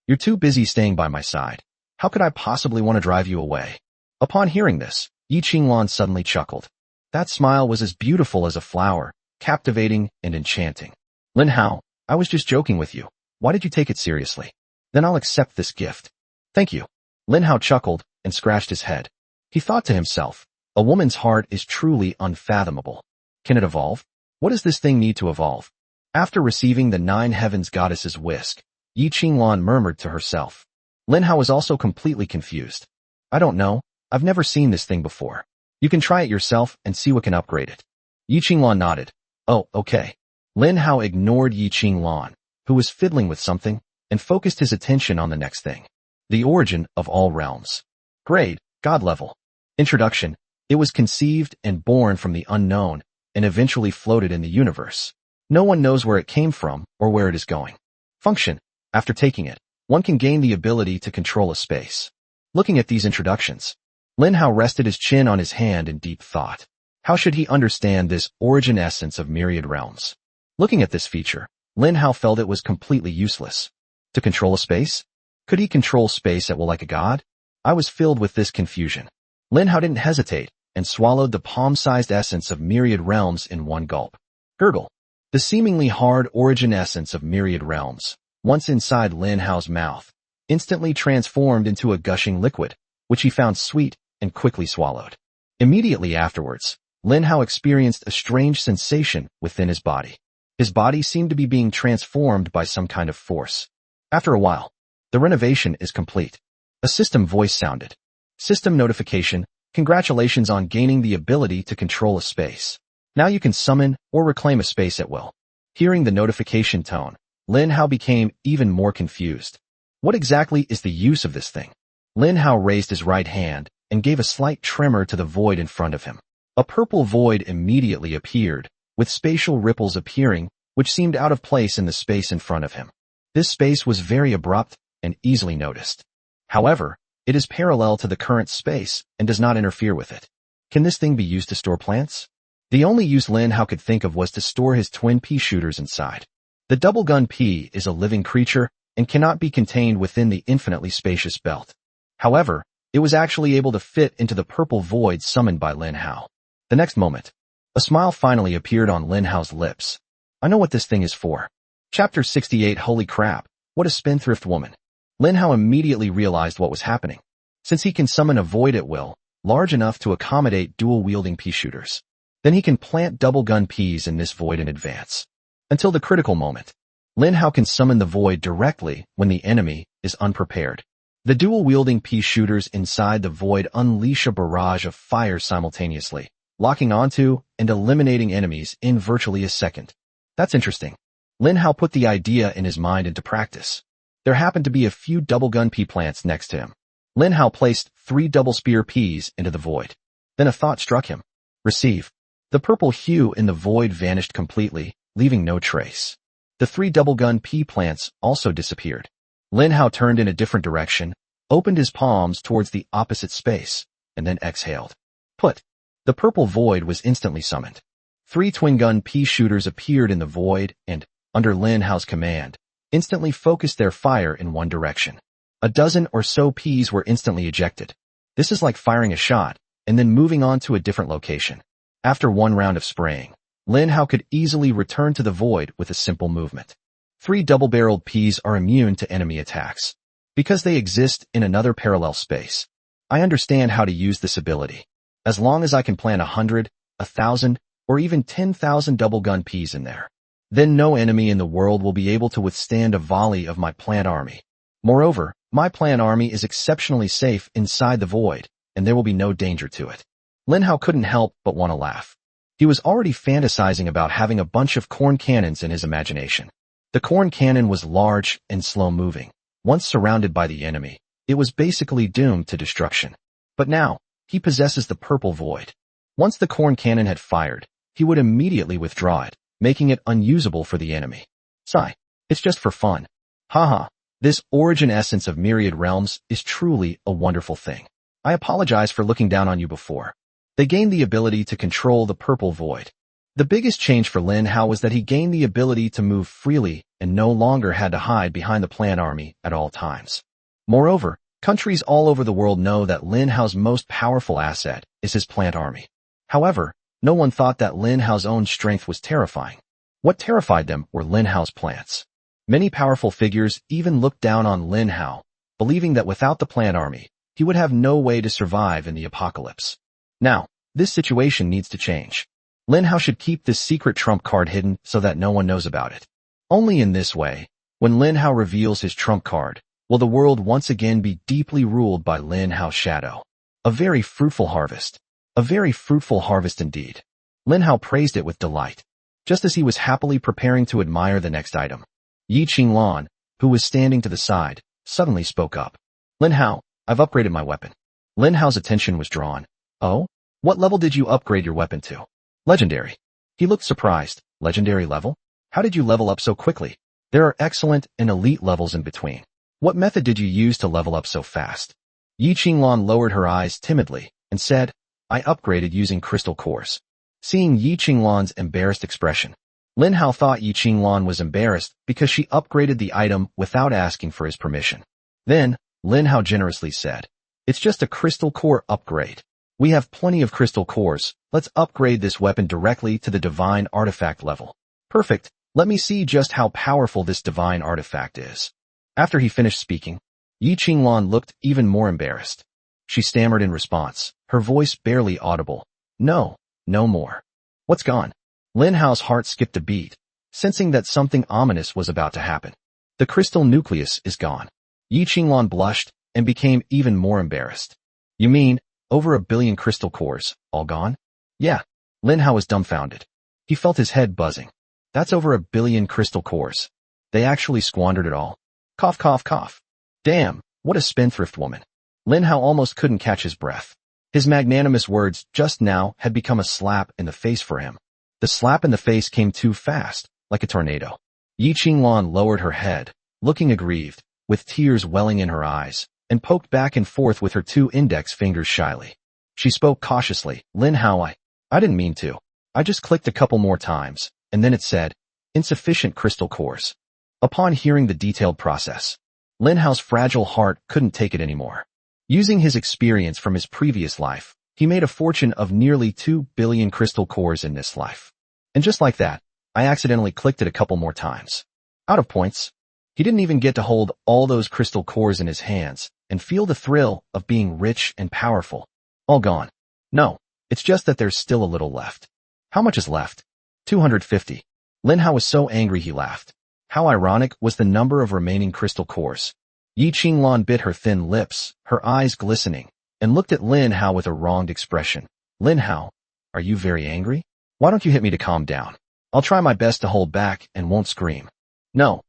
You're too busy staying by my side. How could I possibly want to drive you away? Upon hearing this, Yi Qinglan suddenly chuckled. That smile was as beautiful as a flower, captivating and enchanting. Lin Hao, I was just joking with you. Why did you take it seriously? Then I'll accept this gift. Thank you. Lin Hao chuckled and scratched his head. He thought to himself, a woman's heart is truly unfathomable. Can it evolve? What does this thing need to evolve? After receiving the 9 heavens goddess's whisk, Yi Qinglan murmured to herself. Lin Hao was also completely confused. I don't know. I've never seen this thing before. You can try it yourself and see what can upgrade it. Yi Qinglan nodded. Oh, okay. Lin Hao ignored Yi Qinglan, who was fiddling with something, and focused his attention on the next thing. The origin of all realms. Grade, God level. Introduction. It was conceived and born from the unknown, and eventually floated in the universe. No one knows where it came from or where it is going. Function. After taking it, one can gain the ability to control a space. Looking at these introductions, Lin Hao rested his chin on his hand in deep thought. How should he understand this origin essence of myriad realms? Looking at this feature, Lin Hao felt it was completely useless. To control a space? Could he control space at will like a god? I was filled with this confusion. Lin Hao didn't hesitate and swallowed the palm-sized essence of myriad realms in one gulp. Gurgle. The seemingly hard origin essence of myriad realms, once inside Lin Hao's mouth, instantly transformed into a gushing liquid, which he found sweet and quickly swallowed. Immediately afterwards, Lin Hao experienced a strange sensation within his body. His body seemed to be being transformed by some kind of force. After a while, the renovation is complete. A system voice sounded. System notification, congratulations on gaining the ability to control a space. Now you can summon or reclaim a space at will. Hearing the notification tone, Lin Hao became even more confused. What exactly is the use of this thing? Lin Hao raised his right hand and gave a slight tremor to the void in front of him. A purple void immediately appeared, with spatial ripples appearing, which seemed out of place in the space in front of him. This space was very abrupt and easily noticed. However, it is parallel to the current space and does not interfere with it. Can this thing be used to store plants? The only use Lin Hao could think of was to store his twin pea shooters inside. The double gun pea is a living creature and cannot be contained within the infinitely spacious belt. However, it was actually able to fit into the purple void summoned by Lin Hao. The next moment, a smile finally appeared on Lin Hao's lips. I know what this thing is for. Chapter 68. Holy crap, what a spendthrift woman. Lin Hao immediately realized what was happening. Since he can summon a void at will, large enough to accommodate dual-wielding pea shooters, then he can plant double gun peas in this void in advance. Until the critical moment, Lin Hao can summon the void directly when the enemy is unprepared. The dual-wielding pea shooters inside the void unleash a barrage of fire simultaneously, locking onto and eliminating enemies in virtually a second. That's interesting. Lin Hao put the idea in his mind into practice. There happened to be a few double gun pea plants next to him. Lin Hao placed 3 double spear peas into the void. Then a thought struck him. Receive. The purple hue in the void vanished completely, leaving no trace. The 3 double gun pea plants also disappeared. Lin Hao turned in a different direction, opened his palms towards the opposite space, and then exhaled. Put. The purple void was instantly summoned. 3 twin gun pea shooters appeared in the void and, under Lin Hao's command, instantly focused their fire in one direction. A dozen or so peas were instantly ejected. This is like firing a shot, and then moving on to a different location. After one round of spraying, Lin Hao could easily return to the void with a simple movement. 3 double-barreled peas are immune to enemy attacks because they exist in another parallel space. I understand how to use this ability. As long as I can plant 100, 1,000, or even 10,000 double-gun peas in there, then no enemy in the world will be able to withstand a volley of my plant army. Moreover, my plant army is exceptionally safe inside the void, and there will be no danger to it. Lin Hao couldn't help but want to laugh. He was already fantasizing about having a bunch of corn cannons in his imagination. The corn cannon was large and slow-moving. Once surrounded by the enemy, it was basically doomed to destruction. But now, he possesses the purple void. Once the corn cannon had fired, he would immediately withdraw it, making it unusable for the enemy. Sigh. It's just for fun. Haha. This origin essence of myriad realms is truly a wonderful thing. I apologize for looking down on you before. They gained the ability to control the purple void. The biggest change for Lin Hao was that he gained the ability to move freely and no longer had to hide behind the plant army at all times. Moreover, countries all over the world know that Lin Hao's most powerful asset is his plant army. However, no one thought that Lin Hao's own strength was terrifying. What terrified them were Lin Hao's plants. Many powerful figures even looked down on Lin Hao, believing that without the plant army, he would have no way to survive in the apocalypse. Now, this situation needs to change. Lin Hao should keep this secret trump card hidden so that no one knows about it. Only in this way, when Lin Hao reveals his trump card, will the world once again be deeply ruled by Lin Hao's shadow. A very fruitful harvest. A very fruitful harvest indeed. Lin Hao praised it with delight, just as he was happily preparing to admire the next item. Yi Qinglan, who was standing to the side, suddenly spoke up. Lin Hao, I've upgraded my weapon. Lin Hao's attention was drawn. Oh? What level did you upgrade your weapon to? Legendary. He looked surprised. Legendary level? How did you level up so quickly? There are excellent and elite levels in between. What method did you use to level up so fast? Yi Qinglan lowered her eyes timidly and said, I upgraded using crystal cores. Seeing Yi Qinglan's embarrassed expression, Lin Hao thought Yi Qinglan was embarrassed because she upgraded the item without asking for his permission. Then, Lin Hao generously said, it's just a crystal core upgrade. We have plenty of crystal cores. Let's upgrade this weapon directly to the divine artifact level. Perfect. Let me see just how powerful this divine artifact is. After he finished speaking, Yi Qinglan looked even more embarrassed. She stammered in response, her voice barely audible. No, no more. What's gone? Lin Hao's heart skipped a beat, sensing that something ominous was about to happen. The crystal nucleus is gone. Yi Qinglan blushed and became even more embarrassed. You mean, over 1 billion crystal cores, all gone? Yeah. Lin Hao was dumbfounded. He felt his head buzzing. That's over 1 billion crystal cores. They actually squandered it all. Cough, cough, cough. Damn, what a spendthrift woman. Lin Hao almost couldn't catch his breath. His magnanimous words just now had become a slap in the face for him. The slap in the face came too fast, like a tornado. Yi Qinglan lowered her head, looking aggrieved, with tears welling in her eyes, and poked back and forth with her 2 index fingers shyly. She spoke cautiously. Lin Hao, I didn't mean to. I just clicked a couple more times, and then it said, insufficient crystal cores. Upon hearing the detailed process, Lin Hao's fragile heart couldn't take it anymore. Using his experience from his previous life, he made a fortune of nearly 2 billion crystal cores in this life. And just like that, I accidentally clicked it a couple more times. Out of points. He didn't even get to hold all those crystal cores in his hands and feel the thrill of being rich and powerful. All gone. No, it's just that there's still a little left. How much is left? 250. Lin Hao was so angry he laughed. How ironic was the number of remaining crystal cores. Yi Qinglan bit her thin lips, her eyes glistening, and looked at Lin Hao with a wronged expression. Lin Hao, are you very angry? Why don't you hit me to calm down? I'll try my best to hold back and won't scream. No,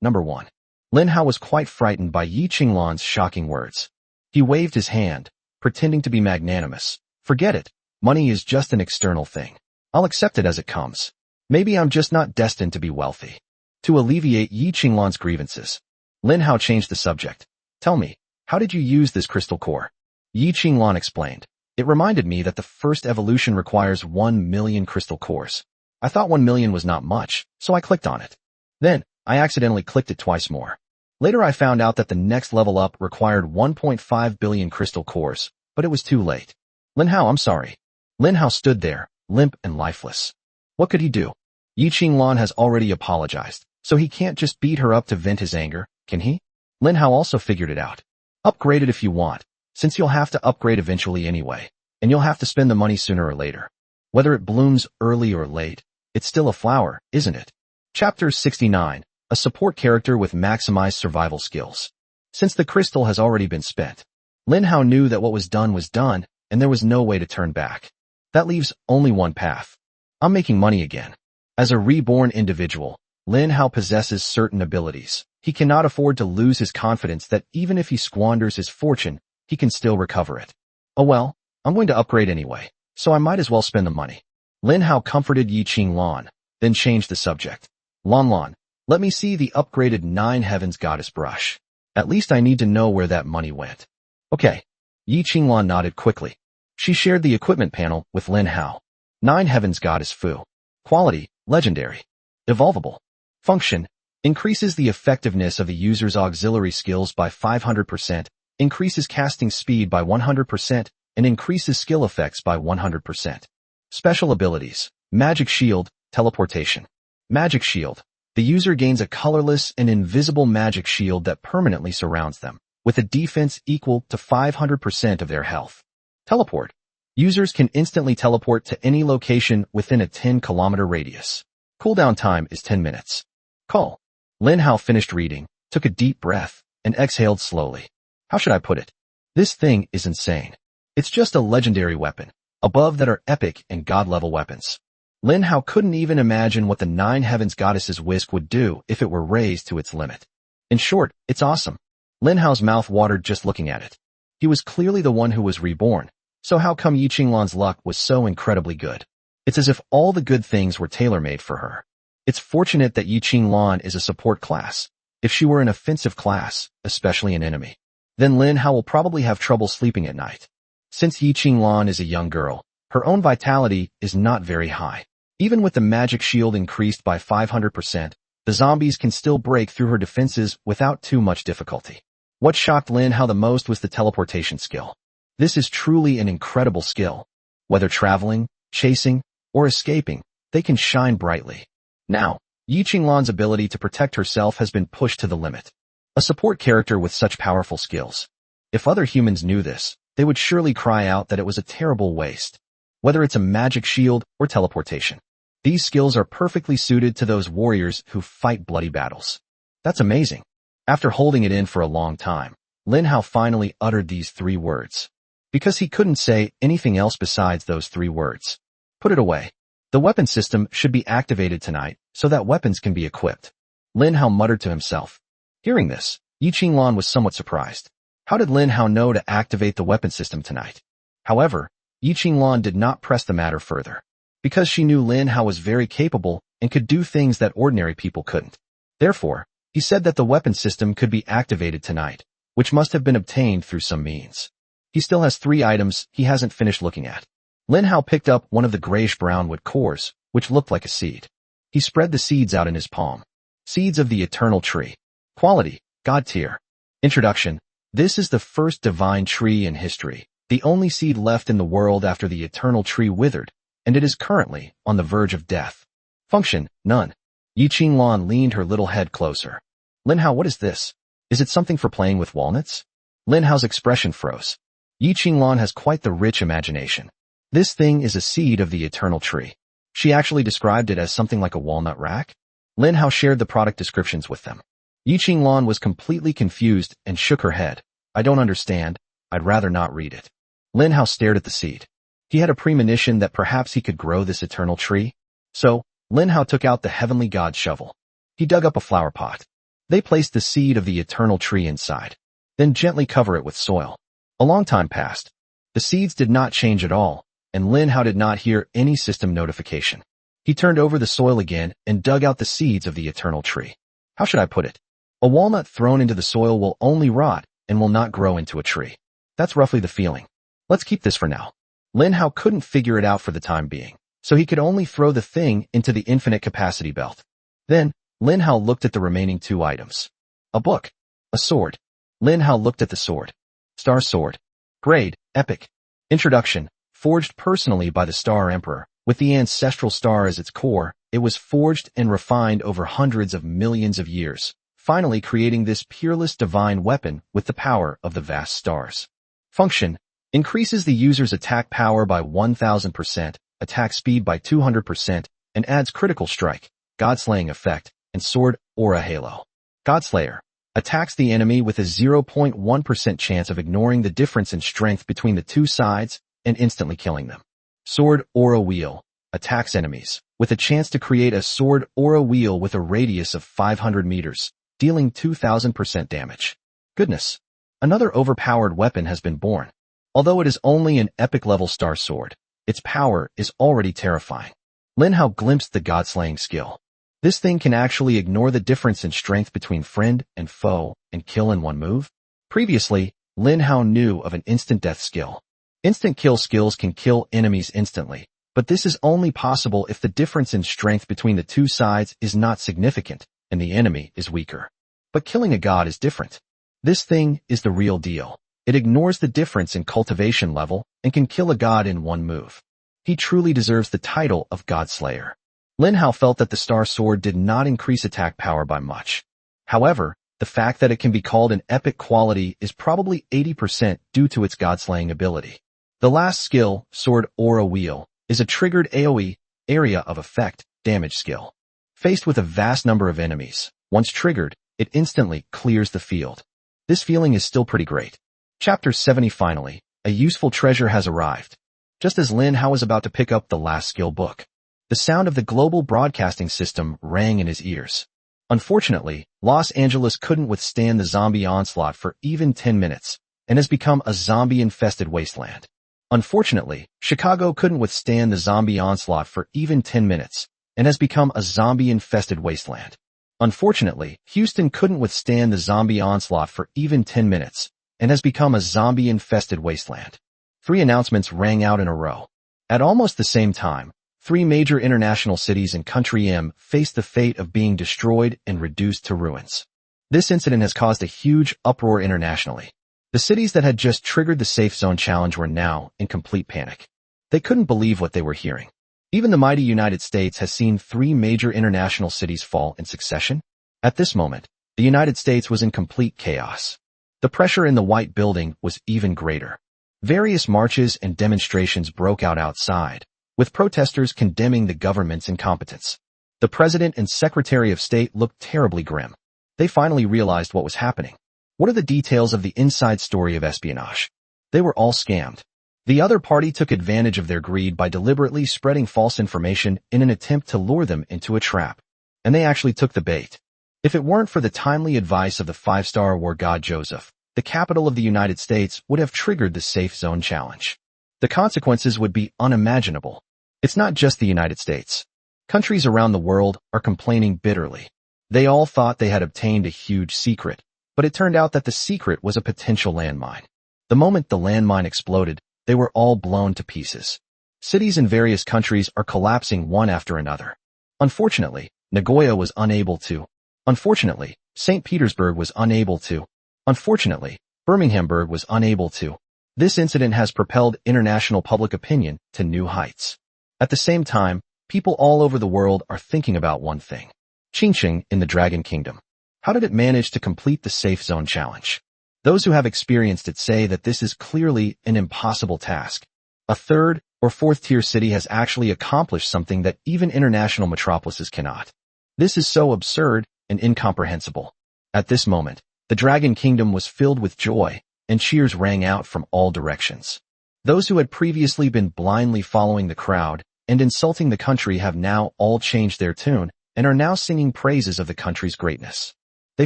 number 1. Lin Hao was quite frightened by Yi Qinglan's shocking words. He waved his hand, pretending to be magnanimous. Forget it. Money is just an external thing. I'll accept it as it comes. Maybe I'm just not destined to be wealthy. To alleviate Yi Qinglan's grievances, Lin Hao changed the subject. Tell me, how did you use this crystal core? Yi Qinglan explained. It reminded me that the first evolution requires 1 million crystal cores. I thought 1 million was not much, so I clicked on it. Then, I accidentally clicked it twice more. Later I found out that the next level up required 1.5 billion crystal cores, but it was too late. Lin Hao, I'm sorry. Lin Hao stood there, limp and lifeless. What could he do? Yi Qinglan has already apologized, so he can't just beat her up to vent his anger, can he? Lin Hao also figured it out. Upgrade it if you want, since you'll have to upgrade eventually anyway, and you'll have to spend the money sooner or later. Whether it blooms early or late, it's still a flower, isn't it? Chapter 69. A support character with maximized survival skills. Since the crystal has already been spent, Lin Hao knew that what was done, and there was no way to turn back. That leaves only one path. I'm making money again. As a reborn individual, Lin Hao possesses certain abilities. He cannot afford to lose his confidence that even if he squanders his fortune, he can still recover it. Oh well, I'm going to upgrade anyway, so I might as well spend the money. Lin Hao comforted Yi Qinglan, then changed the subject. Lan, let me see the upgraded 9 Heavens Goddess brush. At least I need to know where that money went. Okay. Yi Qinglan nodded quickly. She shared the equipment panel with Lin Hao. 9 Heavens Goddess Fu. Quality, legendary. Evolvable. Function, increases the effectiveness of the user's auxiliary skills by 500%, increases casting speed by 100%, and increases skill effects by 100%. Special abilities, Magic Shield, Teleportation. Magic Shield. The user gains a colorless and invisible magic shield that permanently surrounds them, with a defense equal to 500% of their health. Teleport. Users can instantly teleport to any location within a 10-kilometer radius. Cooldown time is 10 minutes. Call. Lin Hao finished reading, took a deep breath, and exhaled slowly. How should I put it? This thing is insane. It's just a legendary weapon. Above that are epic and god-level weapons. Lin Hao couldn't even imagine what the 9 Heavens Goddess's whisk would do if it were raised to its limit. In short, it's awesome. Lin Hao's mouth watered just looking at it. He was clearly the one who was reborn, so how come Yi Qinglan's luck was so incredibly good? It's as if all the good things were tailor-made for her. It's fortunate that Yi Qinglan is a support class. If she were an offensive class, especially an enemy, then Lin Hao will probably have trouble sleeping at night. Since Yi Qinglan is a young girl, her own vitality is not very high. Even with the magic shield increased by 500%, the zombies can still break through her defenses without too much difficulty. What shocked Lin Hao the most was the teleportation skill. This is truly an incredible skill. Whether traveling, chasing, or escaping, they can shine brightly. Now, Yi Qinglan's ability to protect herself has been pushed to the limit. A support character with such powerful skills. If other humans knew this, they would surely cry out that it was a terrible waste. Whether it's a magic shield or teleportation, these skills are perfectly suited to those warriors who fight bloody battles. That's amazing. After holding it in for a long time, Lin Hao finally uttered these 3 words. Because he couldn't say anything else besides those 3 words. Put it away. The weapon system should be activated tonight so that weapons can be equipped. Lin Hao muttered to himself. Hearing this, Yi Qinglan was somewhat surprised. How did Lin Hao know to activate the weapon system tonight? However, Yi Qinglan did not press the matter further. Because she knew Lin Hao was very capable and could do things that ordinary people couldn't. Therefore, he said that the weapon system could be activated tonight, which must have been obtained through some means. He still has 3 items he hasn't finished looking at. Lin Hao picked up one of the grayish-brown wood cores, which looked like a seed. He spread the seeds out in his palm. Seeds of the Eternal Tree. Quality, God tier. Introduction. This is the first divine tree in history, the only seed left in the world after the Eternal Tree withered, and it is currently on the verge of death. Function, none. Yi Qinglan leaned her little head closer. Lin Hao, what is this? Is it something for playing with walnuts? Lin Hao's expression froze. Yi Qinglan has quite the rich imagination. This thing is a seed of the Eternal Tree. She actually described it as something like a walnut rack. Lin Hao shared the product descriptions with them. Yi Qinglan was completely confused and shook her head. I don't understand. I'd rather not read it. Lin Hao stared at the seed. He had a premonition that perhaps he could grow this eternal tree. So, Lin Hao took out the heavenly god's shovel. He dug up a flower pot. They placed the seed of the eternal tree inside. Then gently cover it with soil. A long time passed. The seeds did not change at all, and Lin Hao did not hear any system notification. He turned over the soil again and dug out the seeds of the eternal tree. How should I put it? A walnut thrown into the soil will only rot and will not grow into a tree. That's roughly the feeling. Let's keep this for now. Lin Hao couldn't figure it out for the time being, so he could only throw the thing into the infinite capacity belt. Then, Lin Hao looked at the remaining 2 items. A book. A sword. Lin Hao looked at the sword. Star Sword. Grade, Epic. Introduction. forged personally by the Star Emperor. With the ancestral star as its core, it was forged and refined over hundreds of millions of years, finally creating this peerless divine weapon with the power of the vast stars. Function: increases the user's attack power by 1000%, attack speed by 200%, and adds critical strike, Godslaying effect, and sword aura halo. Godslayer: attacks the enemy with a 0.1% chance of ignoring the difference in strength between the two sides and instantly killing them. Sword aura wheel: attacks enemies with a chance to create a sword aura wheel with a radius of 500 meters, dealing 2000% damage. Goodness! Another overpowered weapon has been born. Although it is only an epic-level star sword, its power is already terrifying. Lin Hao glimpsed the Godslaying skill. This thing can actually ignore the difference in strength between friend and foe and kill in one move. Previously, Lin Hao knew of an instant death skill. Instant kill skills can kill enemies instantly, but this is only possible if the difference in strength between the two sides is not significant and the enemy is weaker. But killing a god is different. This thing is the real deal. It ignores the difference in cultivation level and can kill a god in one move. He truly deserves the title of Godslayer. Lin Hao felt that the Star Sword did not increase attack power by much. However, the fact that it can be called an epic quality is probably 80% due to its godslaying ability. The last skill, Sword Aura Wheel, is a triggered AoE, area of effect, damage skill. Faced with a vast number of enemies, once triggered, it instantly clears the field. This feeling is still pretty great. Chapter 70. Finally, a useful treasure has arrived. Just as Lin Hao was about to pick up the last skill book, the sound of the global broadcasting system rang in his ears. Unfortunately, Los Angeles couldn't withstand the zombie onslaught for even 10 minutes, and has become a zombie-infested wasteland. Unfortunately, Chicago couldn't withstand the zombie onslaught for even 10 minutes, and has become a zombie-infested wasteland. Unfortunately, Houston couldn't withstand the zombie onslaught for even 10 minutes, and has become a zombie-infested wasteland. 3 announcements rang out in a row. At almost the same time, 3 major international cities in Country M faced the fate of being destroyed and reduced to ruins. This incident has caused a huge uproar internationally. The cities that had just triggered the Safe Zone Challenge were now in complete panic. They couldn't believe what they were hearing. Even the mighty United States has seen 3 major international cities fall in succession. At this moment, the United States was in complete chaos. The pressure in the White Building was even greater. Various marches and demonstrations broke out outside, with protesters condemning the government's incompetence. The President and Secretary of State looked terribly grim. They finally realized what was happening. What are the details of the inside story of espionage? They were all scammed. The other party took advantage of their greed by deliberately spreading false information in an attempt to lure them into a trap. And they actually took the bait. If it weren't for the timely advice of the 5-star war god Joseph, the capital of the United States would have triggered the Safe Zone Challenge. The consequences would be unimaginable. It's not just the United States. Countries around the world are complaining bitterly. They all thought they had obtained a huge secret, but it turned out that the secret was a potential landmine. The moment the landmine exploded, they were all blown to pieces. Cities in various countries are collapsing one after another. Unfortunately, Nagoya was unable to. Unfortunately, St. Petersburg was unable to. Unfortunately, Birminghamburg was unable to. This incident has propelled international public opinion to new heights. At the same time, people all over the world are thinking about one thing. Qingqing in the Dragon Kingdom. How did it manage to complete the Safe Zone Challenge? Those who have experienced it say that this is clearly an impossible task. A 3rd or 4th tier city has actually accomplished something that even international metropolises cannot. This is so absurd and incomprehensible. At this moment, the Dragon Kingdom was filled with joy, and cheers rang out from all directions. Those who had previously been blindly following the crowd and insulting the country have now all changed their tune and are now singing praises of the country's greatness. They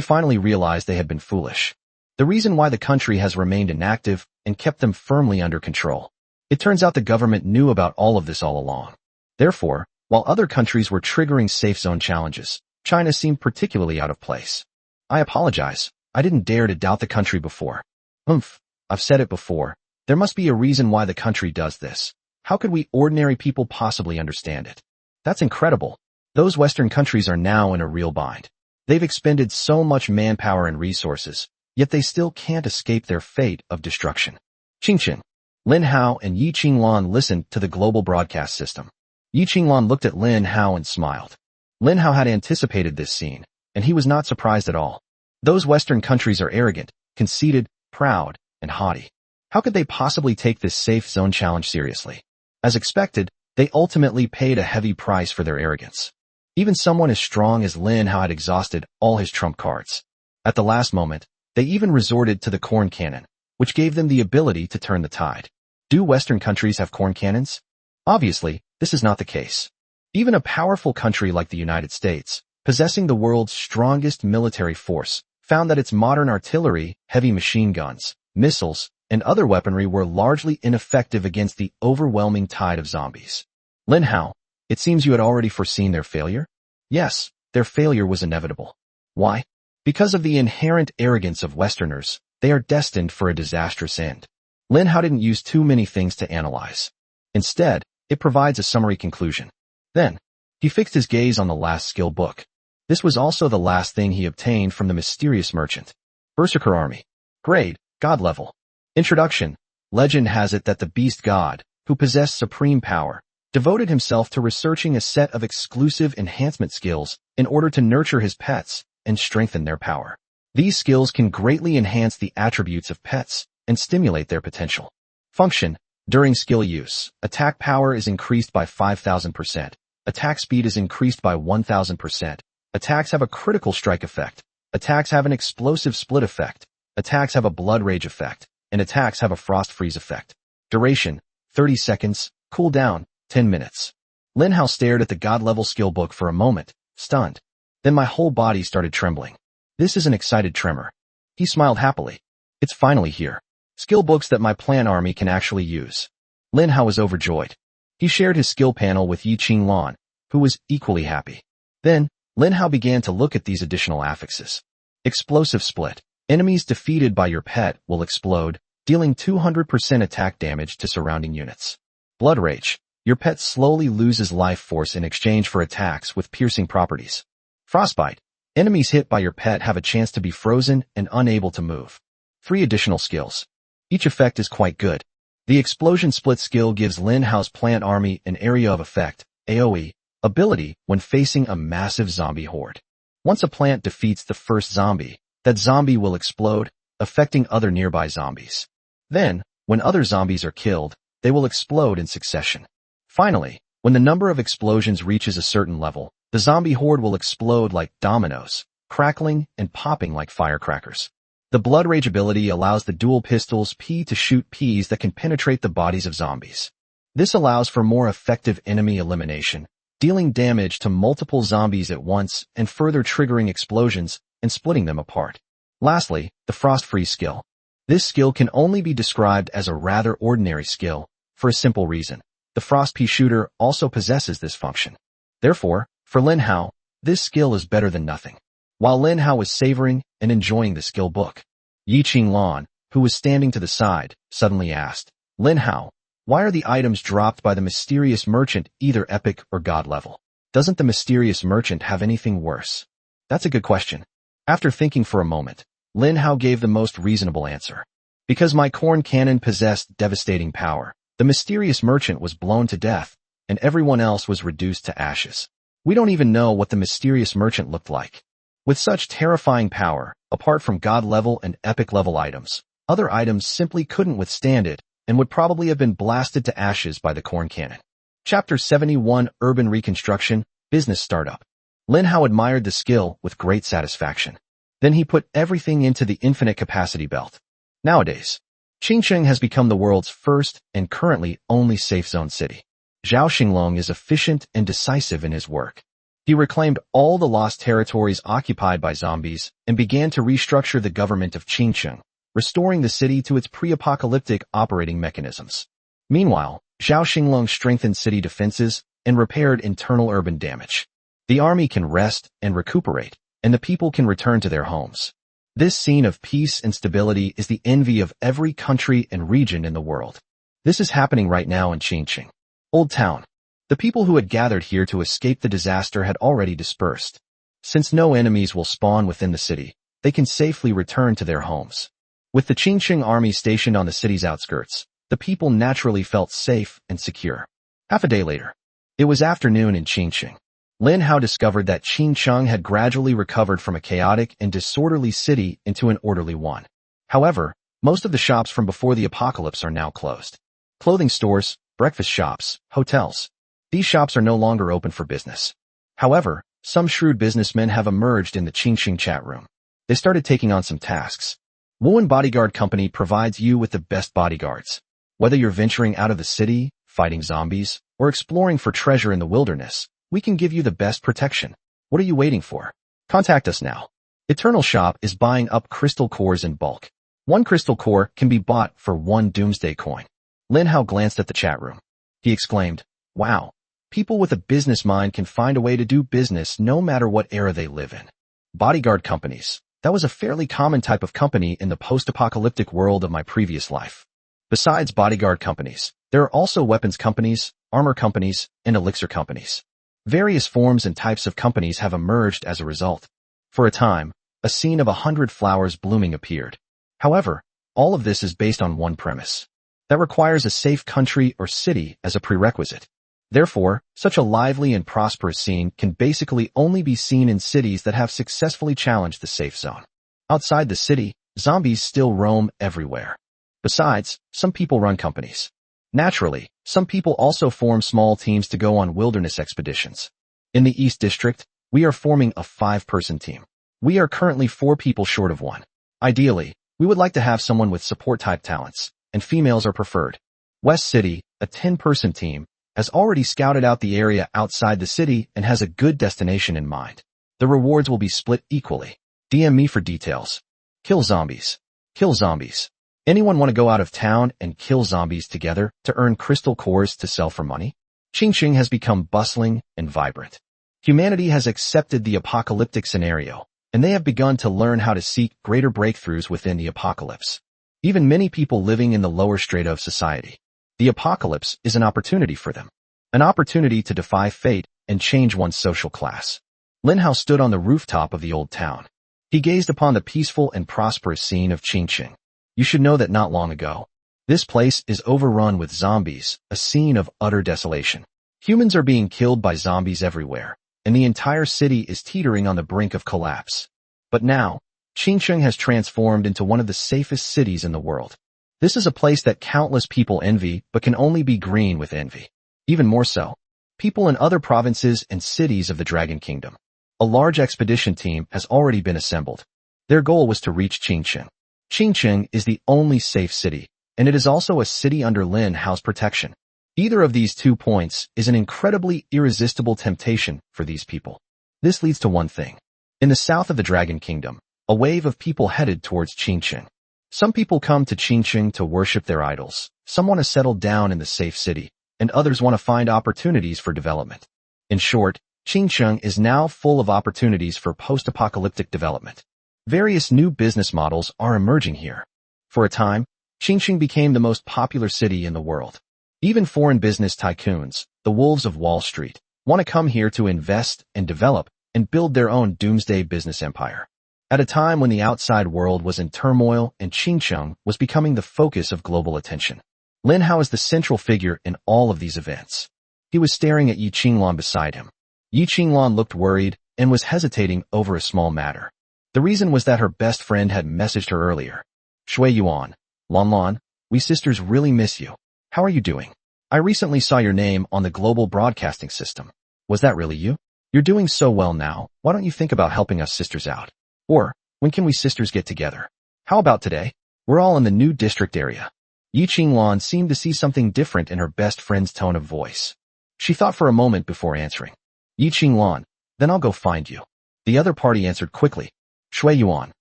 finally realized they had been foolish. The reason why the country has remained inactive and kept them firmly under control. It turns out the government knew about all of this all along. Therefore, while other countries were triggering safe zone challenges, China seemed particularly out of place. I apologize. I didn't dare to doubt the country before. I've said it before. There must be a reason why the country does this. How could we ordinary people possibly understand it? That's incredible. Those Western countries are now in a real bind. They've expended so much manpower and resources, yet they still can't escape their fate of destruction. Qingqing. Lin Hao and Yi Qinglan listened to the global broadcast system. Yi Qinglan looked at Lin Hao and smiled. Lin Hao had anticipated this scene, and he was not surprised at all. Those Western countries are arrogant, conceited, proud, and haughty. How could they possibly take this safe zone challenge seriously? As expected, they ultimately paid a heavy price for their arrogance. Even someone as strong as Lin Hao had exhausted all his trump cards. At the last moment, they even resorted to the corn cannon, which gave them the ability to turn the tide. Do Western countries have corn cannons? Obviously, this is not the case. Even a powerful country like the United States, possessing the world's strongest military force, found that its modern artillery, heavy machine guns, missiles, and other weaponry were largely ineffective against the overwhelming tide of zombies. Lin Hao, it seems you had already foreseen their failure? Yes, their failure was inevitable. Why? Because of the inherent arrogance of Westerners, they are destined for a disastrous end. Lin Hao didn't use too many things to analyze. Instead, it provides a summary conclusion. Then, he fixed his gaze on the last skill book. This was also the last thing he obtained from the mysterious merchant. Berserker Army. Grade, God level. Introduction. Legend has it that the beast god, who possessed supreme power, devoted himself to researching a set of exclusive enhancement skills in order to nurture his pets and strengthen their power. These skills can greatly enhance the attributes of pets and stimulate their potential. Function. During skill use, attack power is increased by 5,000%. Attack speed is increased by 1,000%. Attacks have a critical strike effect. Attacks have an explosive split effect. Attacks have a blood rage effect. And attacks have a frost freeze effect. Duration. 30 seconds. Cooldown. 10 minutes. Lin Hao stared at the god-level skill book for a moment, stunned. Then my whole body started trembling. This is an excited tremor. He smiled happily. It's finally here. Skill books that my plant army can actually use. Lin Hao was overjoyed. He shared his skill panel with Yi Qinglan, who was equally happy. Then, Lin Hao began to look at these additional affixes. Explosive split. Enemies defeated by your pet will explode, dealing 200% attack damage to surrounding units. Blood rage. Your pet slowly loses life force in exchange for attacks with piercing properties. Frostbite. Enemies hit by your pet have a chance to be frozen and unable to move. 3 additional skills. Each effect is quite good. The explosion split skill gives Lin Hao's plant army an area of effect, AoE, ability when facing a massive zombie horde. Once a plant defeats the first zombie, that zombie will explode, affecting other nearby zombies. Then, when other zombies are killed, they will explode in succession. Finally, when the number of explosions reaches a certain level, the zombie horde will explode like dominoes, crackling and popping like firecrackers. The blood rage ability allows the dual pistols P to shoot Ps that can penetrate the bodies of zombies. This allows for more effective enemy elimination, dealing damage to multiple zombies at once and further triggering explosions and splitting them apart. Lastly, the Frost Freeze skill. This skill can only be described as a rather ordinary skill, for a simple reason. The Frost P shooter also possesses this function. Therefore, for Lin Hao, this skill is better than nothing. While Lin Hao was savoring and enjoying the skill book, Yi Qinglan, who was standing to the side, suddenly asked, Lin Hao, why are the items dropped by the mysterious merchant either epic or god level? Doesn't the mysterious merchant have anything worse? That's a good question. After thinking for a moment, Lin Hao gave the most reasonable answer. Because my corn cannon possessed devastating power, the mysterious merchant was blown to death, and everyone else was reduced to ashes. We don't even know what the mysterious merchant looked like. With such terrifying power, apart from god-level and epic-level items, other items simply couldn't withstand it and would probably have been blasted to ashes by the corn cannon. Chapter 71 Urban Reconstruction, Business Startup. Lin Hao admired the skill with great satisfaction. Then he put everything into the infinite capacity belt. Nowadays, Qingcheng has become the world's first and currently only safe zone city. Zhao Xinglong is efficient and decisive in his work. He reclaimed all the lost territories occupied by zombies and began to restructure the government of Qingcheng, restoring the city to its pre-apocalyptic operating mechanisms. Meanwhile, Zhao Xinglong strengthened city defenses and repaired internal urban damage. The army can rest and recuperate, and the people can return to their homes. This scene of peace and stability is the envy of every country and region in the world. This is happening right now in Qingcheng. Old Town. The people who had gathered here to escape the disaster had already dispersed. Since no enemies will spawn within the city, they can safely return to their homes. With the Qingcheng army stationed on the city's outskirts, The people naturally felt safe and secure. Half a day later, it was afternoon in Qingqing. Lin Hao discovered that Qingcheng had gradually recovered from a chaotic and disorderly city into an orderly one. However, most of the shops from before the apocalypse are now closed. Clothing stores, breakfast shops, hotels. These shops are no longer open for business. However, some shrewd businessmen have emerged in the Qingqing chat room. They started taking on some tasks. Wuhan Bodyguard Company provides you with the best bodyguards. Whether you're venturing out of the city, fighting zombies, or exploring for treasure in the wilderness, we can give you the best protection. What are you waiting for? Contact us now. Eternal Shop is buying up crystal cores in bulk. One crystal core can be bought for 1 doomsday coin. Lin Hao glanced at the chat room. He exclaimed, "Wow, people with a business mind can find a way to do business no matter what era they live in." Bodyguard companies. That was a fairly common type of company in the post-apocalyptic world of my previous life. Besides bodyguard companies, there are also weapons companies, armor companies, and elixir companies. Various forms and types of companies have emerged as a result. For a time, a scene of 100 flowers blooming appeared. However, all of this is based on one premise. That requires a safe country or city as a prerequisite. Therefore, such a lively and prosperous scene can basically only be seen in cities that have successfully challenged the safe zone. Outside the city, zombies still roam everywhere. Besides, some people run companies. Naturally, some people also form small teams to go on wilderness expeditions. In the East District, we are forming a 5-person team. We are currently 4 people short of 1. Ideally, we would like to have someone with support-type talents, and females are preferred. West City, a 10-person team, has already scouted out the area outside the city and has a good destination in mind. The rewards will be split equally. DM me for details. Kill zombies. Kill zombies. Anyone want to go out of town and kill zombies together to earn crystal cores to sell for money? Qingqing has become bustling and vibrant. Humanity has accepted the apocalyptic scenario, and they have begun to learn how to seek greater breakthroughs within the apocalypse. Even many people living in the lower strata of society. The apocalypse is an opportunity for them. An opportunity to defy fate and change one's social class. Lin Hao stood on the rooftop of the old town. He gazed upon the peaceful and prosperous scene of Qingqing. You should know that not long ago, this place is overrun with zombies, a scene of utter desolation. Humans are being killed by zombies everywhere, and the entire city is teetering on the brink of collapse. But now, Qingqing has transformed into one of the safest cities in the world. This is a place that countless people envy but can only be green with envy. Even more so, people in other provinces and cities of the Dragon Kingdom. A large expedition team has already been assembled. Their goal was to reach Qingqing. Qingqing is the only safe city, and it is also a city under Lin Hao's protection. Either of these 2 points is an incredibly irresistible temptation for these people. This leads to one thing. In the south of the Dragon Kingdom, a wave of people headed towards Qingqing. Some people come to Qingqing to worship their idols. Some want to settle down in the safe city, and others want to find opportunities for development. In short, Qingqing is now full of opportunities for post-apocalyptic development. Various new business models are emerging here. For a time, Qingqing became the most popular city in the world. Even foreign business tycoons, the wolves of Wall Street, want to come here to invest and develop and build their own doomsday business empire. At a time when the outside world was in turmoil and Qingqing was becoming the focus of global attention. Lin Hao is the central figure in all of these events. He was staring at Yi Qinglan beside him. Yi Qinglan looked worried and was hesitating over a small matter. The reason was that her best friend had messaged her earlier. Shui Yuan, Lan, we sisters really miss you. How are you doing? I recently saw your name on the global broadcasting system. Was that really you? You're doing so well now, why don't you think about helping us sisters out? Or, when can we sisters get together? How about today? We're all in the new district area. Yi Qinglan seemed to see something different in her best friend's tone of voice. She thought for a moment before answering. Yi Qinglan, then I'll go find you. The other party answered quickly. Shui Yuan,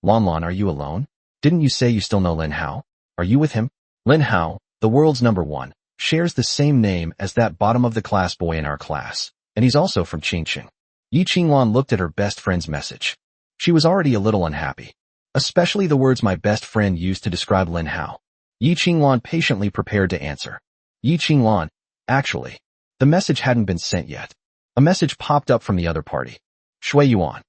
Lan, are you alone? Didn't you say you still know Lin Hao? Are you with him? Lin Hao, the world's #1, shares the same name as that bottom-of-the-class boy in our class, and he's also from Qingqing. Yi Qinglan looked at her best friend's message. She was already a little unhappy, especially the words my best friend used to describe Lin Hao. Yi Qinglan patiently prepared to answer. Yi Qinglan, actually, the message hadn't been sent yet. A message popped up from the other party. Shui Yuan.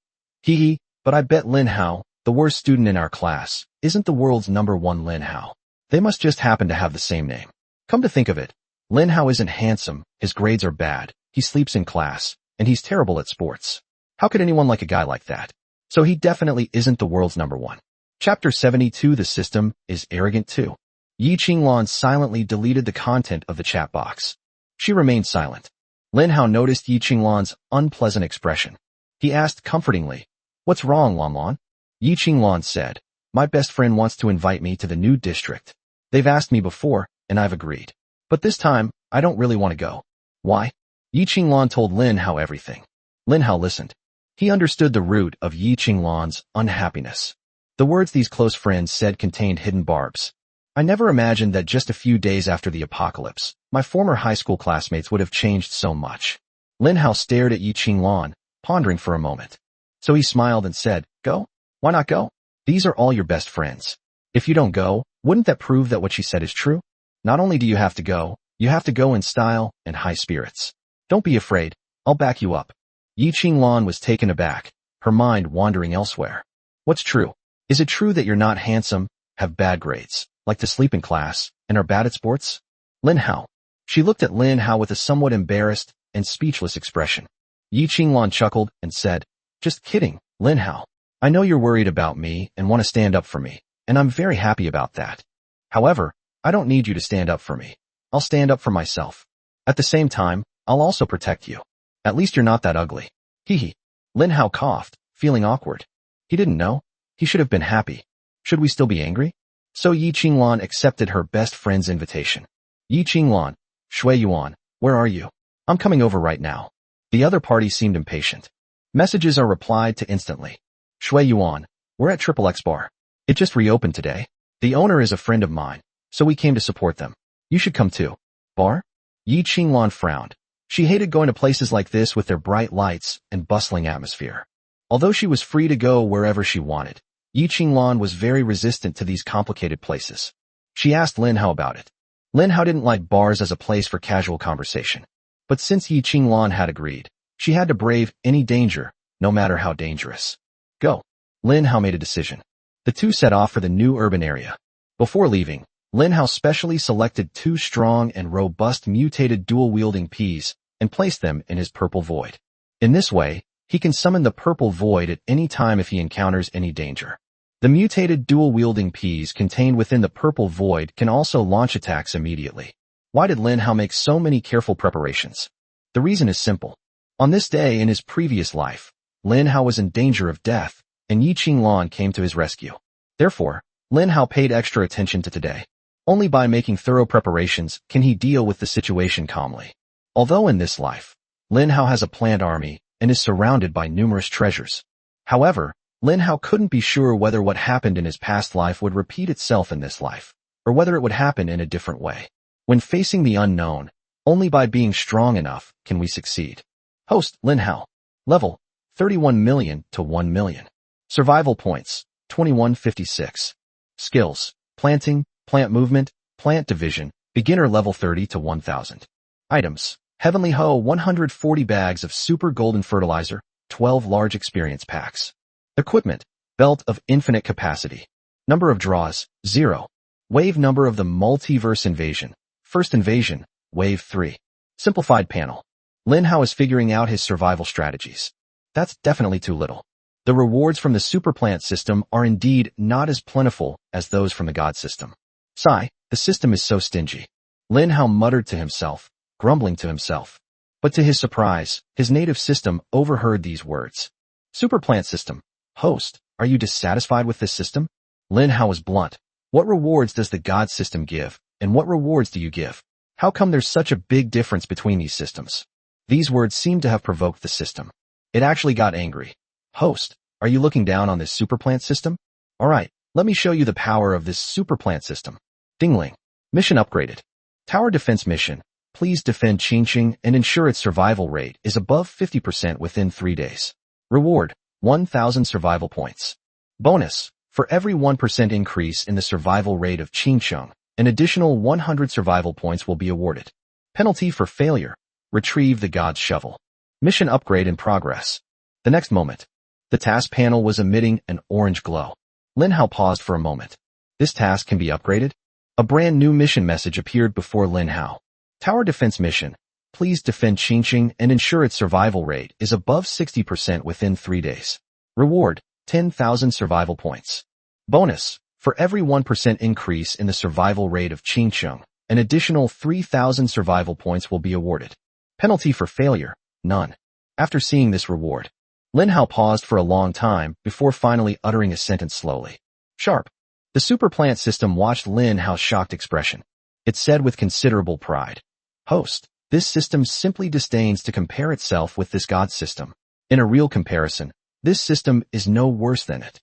Hee, but I bet Lin Hao, the worst student in our class, isn't the world's #1 Lin Hao. They must just happen to have the same name. Come to think of it, Lin Hao isn't handsome, his grades are bad, he sleeps in class, and he's terrible at sports. How could anyone like a guy like that? So he definitely isn't the world's number one. Chapter 72. The system is arrogant too. Yi Qinglan silently deleted the content of the chat box. She remained silent. Lin Hao noticed Yi Qinglan's unpleasant expression. He asked comfortingly, "What's wrong, Lanlan?" Yi Qinglan said, "My best friend wants to invite me to the new district. They've asked me before, and I've agreed. But this time, I don't really want to go." "Why?" Yi Qinglan told Lin Hao everything. Lin Hao listened. He understood the root of Yi Qinglan's unhappiness. The words these close friends said contained hidden barbs. "I never imagined that just a few days after the apocalypse, my former high school classmates would have changed so much." Lin Hao stared at Yi Qinglan, pondering for a moment. So he smiled and said, "Go? Why not go? These are all your best friends. If you don't go, wouldn't that prove that what she said is true? Not only do you have to go in style and high spirits. Don't be afraid, I'll back you up." Yi Qinglan was taken aback, her mind wandering elsewhere. "What's true? Is it true that you're not handsome, have bad grades, like to sleep in class, and are bad at sports?" Lin Hao. She looked at Lin Hao with a somewhat embarrassed and speechless expression. Yi Qinglan chuckled and said, "Just kidding, Lin Hao. I know you're worried about me and want to stand up for me, and I'm very happy about that. However, I don't need you to stand up for me. I'll stand up for myself. At the same time, I'll also protect you. At least you're not that ugly." Hee. Lin Hao coughed, feeling awkward. He didn't know. He should have been happy. Should we still be angry? So Yi Qinglan accepted her best friend's invitation. "Yi Qinglan, Shui Yuan, where are you? I'm coming over right now." The other party seemed impatient. Messages are replied to instantly. "Shui Yuan, we're at XXX Bar. It just reopened today. The owner is a friend of mine, so we came to support them. You should come too." "Bar?" Yi Qinglan frowned. She hated going to places like this with their bright lights and bustling atmosphere. Although she was free to go wherever she wanted, Yi Qinglan was very resistant to these complicated places. She asked Lin Hao about it. Lin Hao didn't like bars as a place for casual conversation. But since Yi Qinglan had agreed, she had to brave any danger, no matter how dangerous. "Go." Lin Hao made a decision. The two set off for the new urban area. Before leaving, Lin Hao specially selected 2 strong and robust mutated dual-wielding Ps and placed them in his purple void. In this way, he can summon the purple void at any time if he encounters any danger. The mutated dual-wielding Ps contained within the purple void can also launch attacks immediately. Why did Lin Hao make so many careful preparations? The reason is simple. On this day in his previous life, Lin Hao was in danger of death, and Yi Qinglan came to his rescue. Therefore, Lin Hao paid extra attention to today. Only by making thorough preparations can he deal with the situation calmly. Although in this life, Lin Hao has a planned army and is surrounded by numerous treasures. However, Lin Hao couldn't be sure whether what happened in his past life would repeat itself in this life, or whether it would happen in a different way. When facing the unknown, only by being strong enough can we succeed. Host, Lin Hao. Level, 31 million to 1 million. Survival points, 2156. Skills, planting, plant movement, plant division, beginner level 30 to 1000. Items, Heavenly Hoe 140 bags of super golden fertilizer, 12 large experience packs. Equipment, belt of infinite capacity. Number of draws, 0. Wave number of the multiverse invasion. First invasion, wave 3. Simplified panel. Lin Hao is figuring out his survival strategies. That's definitely too little. The rewards from the super plant system are indeed not as plentiful as those from the god system. Sigh, the system is so stingy. Lin Hao muttered to himself, grumbling to himself. But to his surprise, his native system overheard these words. Super plant system. Host, are you dissatisfied with this system? Lin Hao was blunt. What rewards does the god system give, and what rewards do you give? How come there's such a big difference between these systems? These words seemed to have provoked the system. It actually got angry. Host, are you looking down on this super plant system? Alright, let me show you the power of this super plant system. Dingling. Mission upgraded. Tower defense mission. Please defend Qingqing and ensure its survival rate is above 50% within 3 days. Reward, 1000 survival points. Bonus, for every 1% increase in the survival rate of Qingqing, an additional 100 survival points will be awarded. Penalty for failure, retrieve the god's shovel. Mission upgrade in progress. The next moment, the task panel was emitting an orange glow. Lin Hao paused for a moment. This task can be upgraded? A brand new mission message appeared before Lin Hao. Tower defense mission. Please defend Qingqing and ensure its survival rate is above 60% within 3 days. Reward, 10,000 survival points. Bonus, for every 1% increase in the survival rate of Qingqing, an additional 3,000 survival points will be awarded. Penalty for failure, none. After seeing this reward, Lin Hao paused for a long time before finally uttering a sentence slowly. Sharp. The super plant system watched Lin Hao's shocked expression. It said with considerable pride, Host, this system simply disdains to compare itself with this God system. In a real comparison, this system is no worse than it.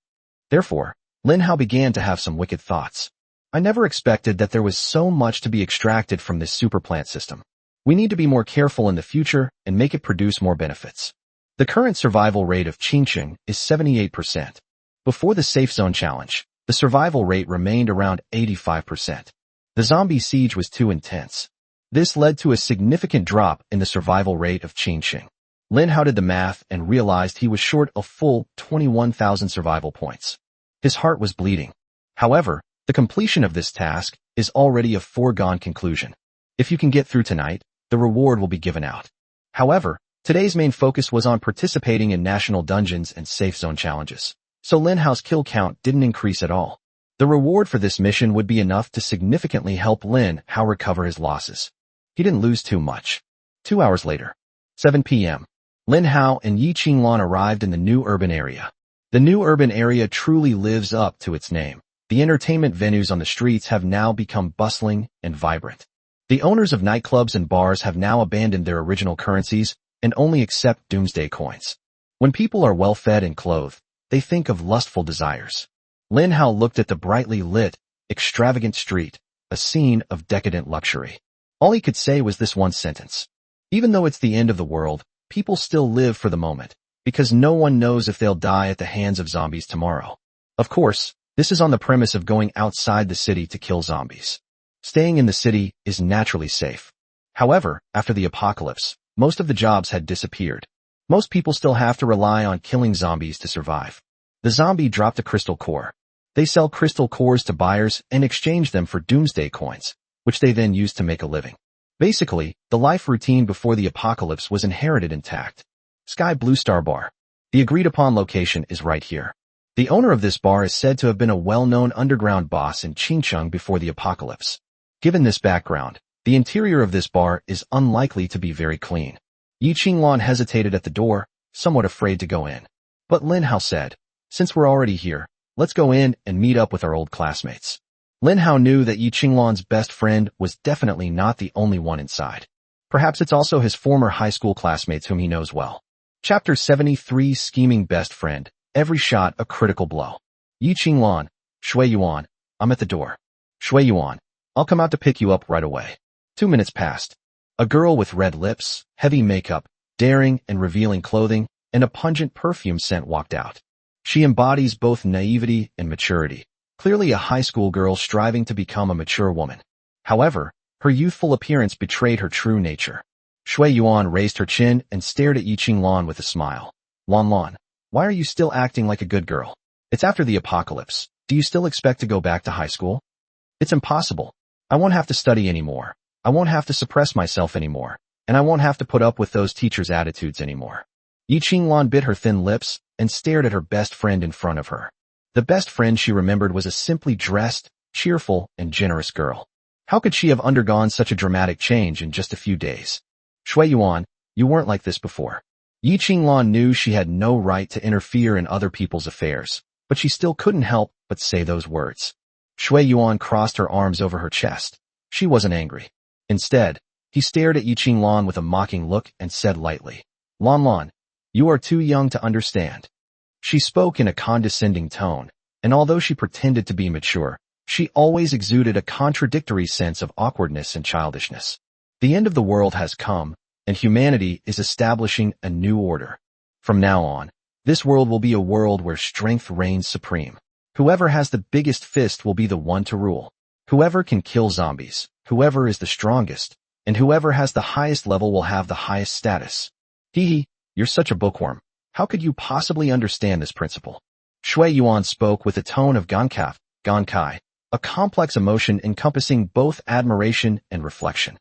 Therefore, Lin Hao began to have some wicked thoughts. I never expected that there was so much to be extracted from this super plant system. We need to be more careful in the future and make it produce more benefits. The current survival rate of Qingqing is 78%. Before the safe zone challenge, the survival rate remained around 85%. The zombie siege was too intense. This led to a significant drop in the survival rate of Qingqing. Lin Hao did the math and realized he was short a full 21,000 survival points. His heart was bleeding. However, the completion of this task is already a foregone conclusion. If you can get through tonight, the reward will be given out. However, today's main focus was on participating in national dungeons and safe zone challenges. So Lin Hao's kill count didn't increase at all. The reward for this mission would be enough to significantly help Lin Hao recover his losses. He didn't lose too much. 2 hours later, 7 p.m., Lin Hao and Yi Qinglan arrived in the new urban area. The new urban area truly lives up to its name. The entertainment venues on the streets have now become bustling and vibrant. The owners of nightclubs and bars have now abandoned their original currencies and only accept doomsday coins. When people are well-fed and clothed, they think of lustful desires. Lin Hao looked at the brightly lit, extravagant street, a scene of decadent luxury. All he could say was this one sentence. Even though it's the end of the world, people still live for the moment, because no one knows if they'll die at the hands of zombies tomorrow. Of course, this is on the premise of going outside the city to kill zombies. Staying in the city is naturally safe. However, after the apocalypse, most of the jobs had disappeared. Most people still have to rely on killing zombies to survive. The zombie dropped a crystal core. They sell crystal cores to buyers and exchange them for doomsday coins, which they then use to make a living. Basically, the life routine before the apocalypse was inherited intact. Sky Blue Star Bar. The agreed-upon location is right here. The owner of this bar is said to have been a well-known underground boss in Qingqing before the apocalypse. Given this background, the interior of this bar is unlikely to be very clean. Yi Qinglan hesitated at the door, somewhat afraid to go in. But Lin Hao said, Since we're already here, let's go in and meet up with our old classmates. Lin Hao knew that Yi Qinglan's best friend was definitely not the only one inside. Perhaps it's also his former high school classmates whom he knows well. Chapter 73 Scheming Best Friend. Every shot a critical blow. Yi Qinglan, Shui Yuan, I'm at the door. Shui Yuan, I'll come out to pick you up right away. 2 minutes passed. A girl with red lips, heavy makeup, daring and revealing clothing, and a pungent perfume scent walked out. She embodies both naivety and maturity. Clearly a high school girl striving to become a mature woman. However, her youthful appearance betrayed her true nature. Shui Yuan raised her chin and stared at Yi Qinglan with a smile. Lan, why are you still acting like a good girl? It's after the apocalypse. Do you still expect to go back to high school? It's impossible. I won't have to study anymore. I won't have to suppress myself anymore. And I won't have to put up with those teachers' attitudes anymore. Yi Qinglan bit her thin lips and stared at her best friend in front of her. The best friend she remembered was a simply dressed, cheerful, and generous girl. How could she have undergone such a dramatic change in just a few days? Shui Yuan, you weren't like this before. Yi Qinglan knew she had no right to interfere in other people's affairs, but she still couldn't help but say those words. Shui Yuan crossed her arms over her chest. She wasn't angry. Instead, he stared at Yi Qinglan with a mocking look and said lightly, Lan, you are too young to understand. She spoke in a condescending tone, and although she pretended to be mature, she always exuded a contradictory sense of awkwardness and childishness. The end of the world has come, and humanity is establishing a new order. From now on, this world will be a world where strength reigns supreme. Whoever has the biggest fist will be the one to rule. Whoever can kill zombies, whoever is the strongest, and whoever has the highest level will have the highest status. Hee, you're such a bookworm. How could you possibly understand this principle? Shui Yuan spoke with a tone of Gankai. a complex emotion encompassing both admiration and reflection.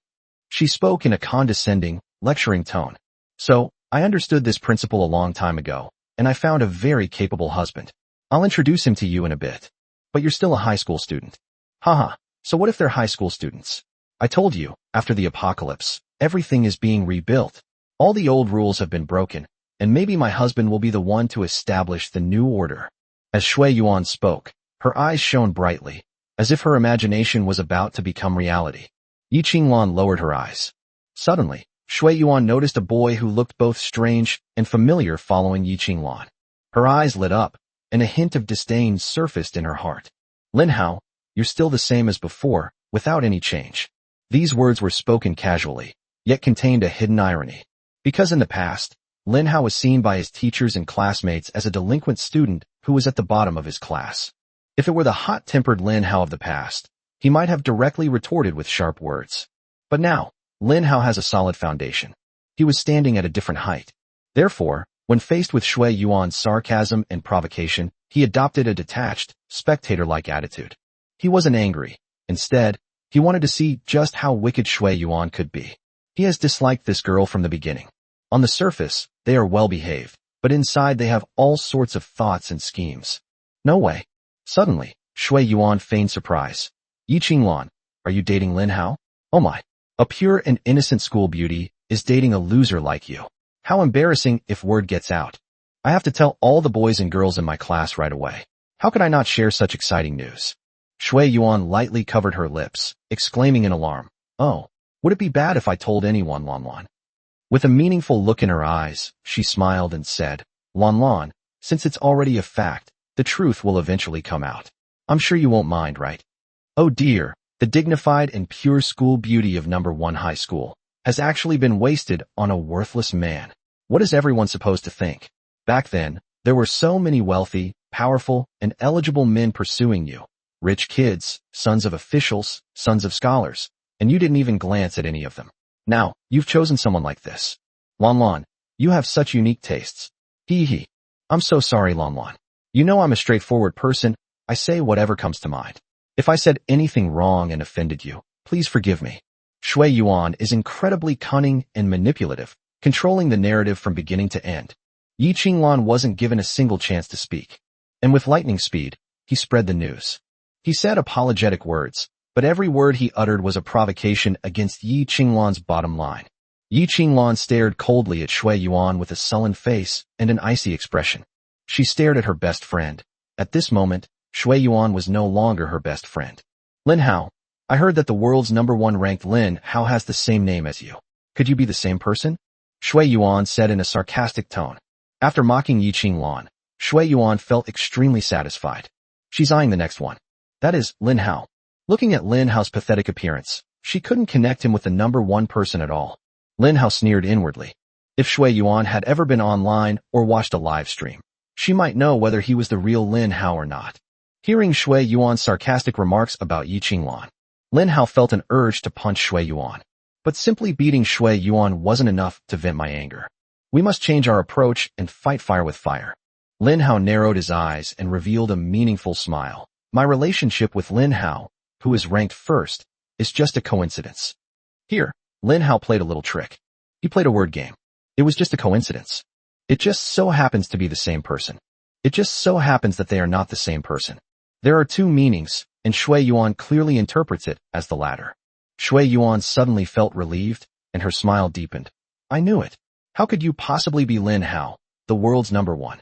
She spoke in a condescending, lecturing tone. So, I understood this principle a long time ago, and I found a very capable husband. I'll introduce him to you in a bit. But you're still a high school student. Haha, so what if they're high school students? I told you, after the apocalypse, everything is being rebuilt. All the old rules have been broken, and maybe my husband will be the one to establish the new order. As Shui Yuan spoke, her eyes shone brightly, as if her imagination was about to become reality. Yi Qinglan lowered her eyes. Suddenly, Shui Yuan noticed a boy who looked both strange and familiar following Yi Qinglan. Her eyes lit up, and a hint of disdain surfaced in her heart. Lin Hao, you're still the same as before, without any change. These words were spoken casually, yet contained a hidden irony. Because in the past, Lin Hao was seen by his teachers and classmates as a delinquent student who was at the bottom of his class. If it were the hot-tempered Lin Hao of the past, he might have directly retorted with sharp words. But now, Lin Hao has a solid foundation. He was standing at a different height. Therefore, when faced with Shui Yuan's sarcasm and provocation, he adopted a detached, spectator-like attitude. He wasn't angry. Instead, he wanted to see just how wicked Shui Yuan could be. He has disliked this girl from the beginning. On the surface, they are well-behaved, but inside they have all sorts of thoughts and schemes. No way. Suddenly, Shui Yuan feigned surprise. Yi Qinglan, are you dating Lin Hao? Oh my. A pure and innocent school beauty is dating a loser like you. How embarrassing if word gets out. I have to tell all the boys and girls in my class right away. How could I not share such exciting news? Shui Yuan lightly covered her lips, exclaiming in alarm. Oh, would it be bad if I told anyone, Lan Lan? With a meaningful look in her eyes, she smiled and said, Lan Lan, since it's already a fact, the truth will eventually come out. I'm sure you won't mind, right? Oh dear, the dignified and pure school beauty of number 1 high school has actually been wasted on a worthless man. What is everyone supposed to think? Back then, there were so many wealthy, powerful, and eligible men pursuing you. Rich kids, sons of officials, sons of scholars, and you didn't even glance at any of them. Now, you've chosen someone like this. Lan Lan, you have such unique tastes. Hee hee. I'm so sorry, Lan Lan. You know I'm a straightforward person. I say whatever comes to mind. If I said anything wrong and offended you, please forgive me. Shui Yuan is incredibly cunning and manipulative, controlling the narrative from beginning to end. Yi Qinglan wasn't given a single chance to speak. And with lightning speed, he spread the news. He said apologetic words, but every word he uttered was a provocation against Yi Qinglan's bottom line. Yi Qinglan stared coldly at Shui Yuan with a sullen face and an icy expression. She stared at her best friend. At this moment, Shui Yuan was no longer her best friend. Lin Hao, I heard that the world's number 1 ranked Lin Hao has the same name as you. Could you be the same person? Shui Yuan said in a sarcastic tone. After mocking Yi Qinglan, Shui Yuan felt extremely satisfied. She's eyeing the next one. That is, Lin Hao. Looking at Lin Hao's pathetic appearance, she couldn't connect him with the number 1 person at all. Lin Hao sneered inwardly. If Shui Yuan had ever been online or watched a live stream, she might know whether he was the real Lin Hao or not. Hearing Shui Yuan's sarcastic remarks about Yi Qinglan, Lin Hao felt an urge to punch Shui Yuan. But simply beating Shui Yuan wasn't enough to vent my anger. We must change our approach and fight fire with fire. Lin Hao narrowed his eyes and revealed a meaningful smile. My relationship with Lin Hao, who is ranked first, is just a coincidence. Here, Lin Hao played a little trick. He played a word game. It was just a coincidence. It just so happens to be the same person. It just so happens that they are not the same person. There are 2 meanings, and Shui Yuan clearly interprets it as the latter. Shui Yuan suddenly felt relieved, and her smile deepened. I knew it. How could you possibly be Lin Hao, the world's number 1?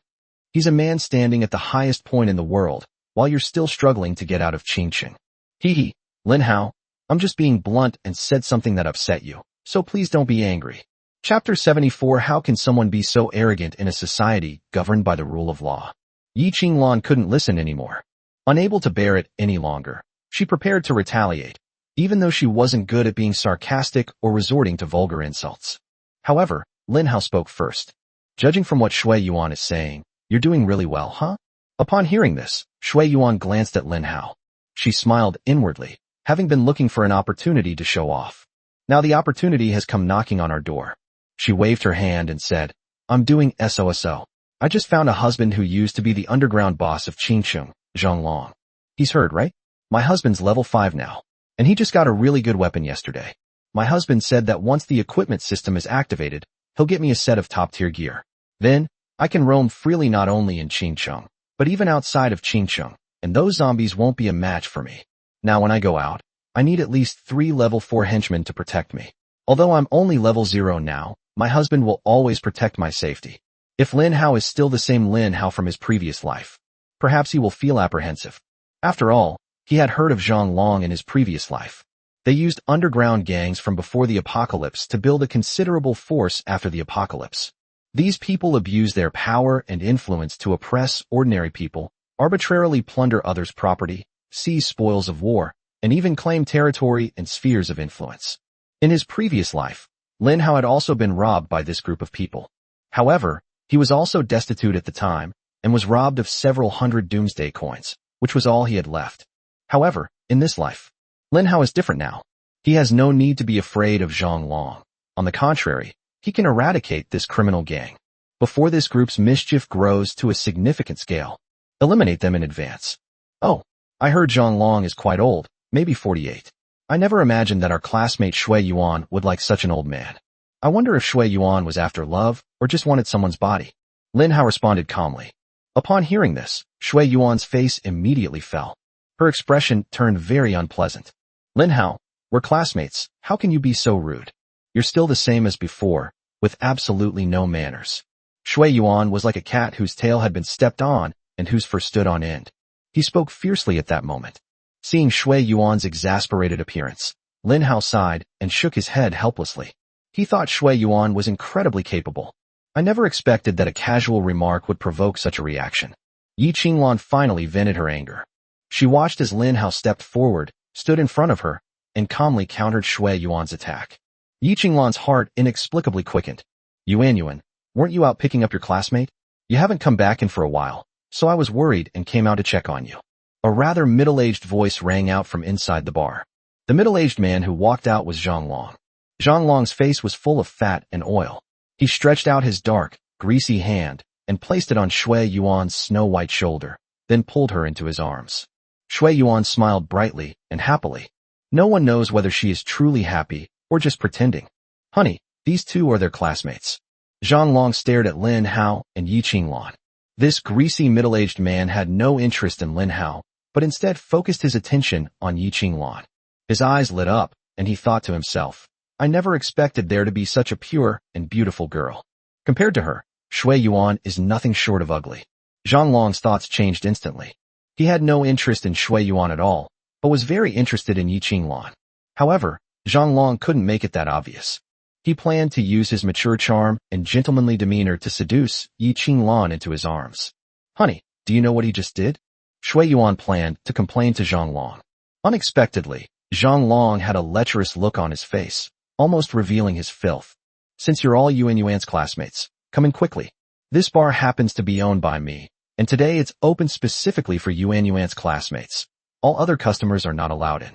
He's a man standing at the highest point in the world, while you're still struggling to get out of Qingqing. Hee hee, Lin Hao, I'm just being blunt and said something that upset you, so please don't be angry. Chapter 74 How can someone be so arrogant in a society governed by the rule of law? Yi Qinglan couldn't listen anymore. Unable to bear it any longer, she prepared to retaliate, even though she wasn't good at being sarcastic or resorting to vulgar insults. However, Lin Hao spoke first. Judging from what Shui Yuan is saying, you're doing really well, huh? Upon hearing this, Shui Yuan glanced at Lin Hao. She smiled inwardly, having been looking for an opportunity to show off. Now the opportunity has come knocking on our door. She waved her hand and said, I'm doing SOSO. I just found a husband who used to be the underground boss of Qingqing, Zhang Long. He's heard, right? My husband's level 5 now, and he just got a really good weapon yesterday. My husband said that once the equipment system is activated, he'll get me a set of top-tier gear. Then, I can roam freely not only in Qingcheng, but even outside of Qingcheng, and those zombies won't be a match for me. Now when I go out, I need at least 3 level 4 henchmen to protect me. Although I'm only level 0 now, my husband will always protect my safety. If Lin Hao is still the same Lin Hao from his previous life, perhaps he will feel apprehensive. After all, he had heard of Zhang Long in his previous life. They used underground gangs from before the apocalypse to build a considerable force after the apocalypse. These people abuse their power and influence to oppress ordinary people, arbitrarily plunder others' property, seize spoils of war, and even claim territory and spheres of influence. In his previous life, Lin Hao had also been robbed by this group of people. However, he was also destitute at the time and was robbed of several hundred doomsday coins, which was all he had left. However, in this life, Lin Hao is different now. He has no need to be afraid of Zhang Long. On the contrary, he can eradicate this criminal gang before this group's mischief grows to a significant scale. Eliminate them in advance. Oh, I heard Zhang Long is quite old, maybe 48. I never imagined that our classmate Shui Yuan would like such an old man. I wonder if Shui Yuan was after love or just wanted someone's body. Lin Hao responded calmly. Upon hearing this, Shui Yuan's face immediately fell. Her expression turned very unpleasant. Lin Hao, we're classmates, how can you be so rude? You're still the same as before, with absolutely no manners. Shui Yuan was like a cat whose tail had been stepped on and whose fur stood on end. He spoke fiercely at that moment. Seeing Shui Yuan's exasperated appearance, Lin Hao sighed and shook his head helplessly. He thought Shui Yuan was incredibly capable. I never expected that a casual remark would provoke such a reaction. Yi Qinglan finally vented her anger. She watched as Lin Hao stepped forward, stood in front of her, and calmly countered Shui Yuan's attack. Yi Qinglan's heart inexplicably quickened. Yuan, weren't you out picking up your classmate? You haven't come back in for a while, so I was worried and came out to check on you. A rather middle-aged voice rang out from inside the bar. The middle-aged man who walked out was Zhang Long. Zhang Long's face was full of fat and oil. He stretched out his dark, greasy hand and placed it on Shui Yuan's snow-white shoulder, then pulled her into his arms. Shui Yuan smiled brightly and happily. No one knows whether she is truly happy or just pretending. Honey, these two are their classmates. Zhang Long stared at Lin Hao and Yi Qinglan. This greasy middle-aged man had no interest in Lin Hao, but instead focused his attention on Yi Qinglan. His eyes lit up, and he thought to himself, I never expected there to be such a pure and beautiful girl. Compared to her, Shui Yuan is nothing short of ugly. Zhang Long's thoughts changed instantly. He had no interest in Shui Yuan at all, but was very interested in Yi Qinglan. However, Zhang Long couldn't make it that obvious. He planned to use his mature charm and gentlemanly demeanor to seduce Yi Qinglan into his arms. Honey, do you know what he just did? Shui Yuan planned to complain to Zhang Long. Unexpectedly, Zhang Long had a lecherous look on his face, almost revealing his filth. Since you're all Yuan's classmates, come in quickly. This bar happens to be owned by me, and today it's open specifically for Yuan's classmates. All other customers are not allowed in.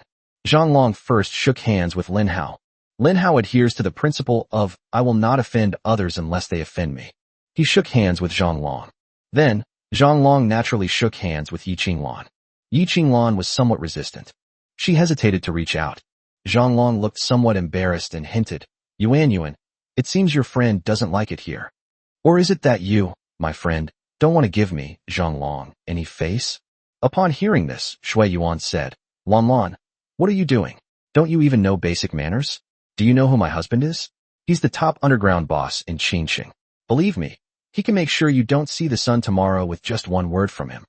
Zhang Long first shook hands with Lin Hao. Lin Hao adheres to the principle of, I will not offend others unless they offend me. He shook hands with Zhang Long. Then, Zhang Long naturally shook hands with Yi Qinglan. Yi Qinglan was somewhat resistant. She hesitated to reach out. Zhang Long looked somewhat embarrassed and hinted, Yuan, it seems your friend doesn't like it here. Or is it that you, my friend, don't want to give me, Zhang Long, any face? Upon hearing this, Shui Yuan said, Lan, what are you doing? Don't you even know basic manners? Do you know who my husband is? He's the top underground boss in Qingcheng. Believe me, he can make sure you don't see the sun tomorrow with just one word from him.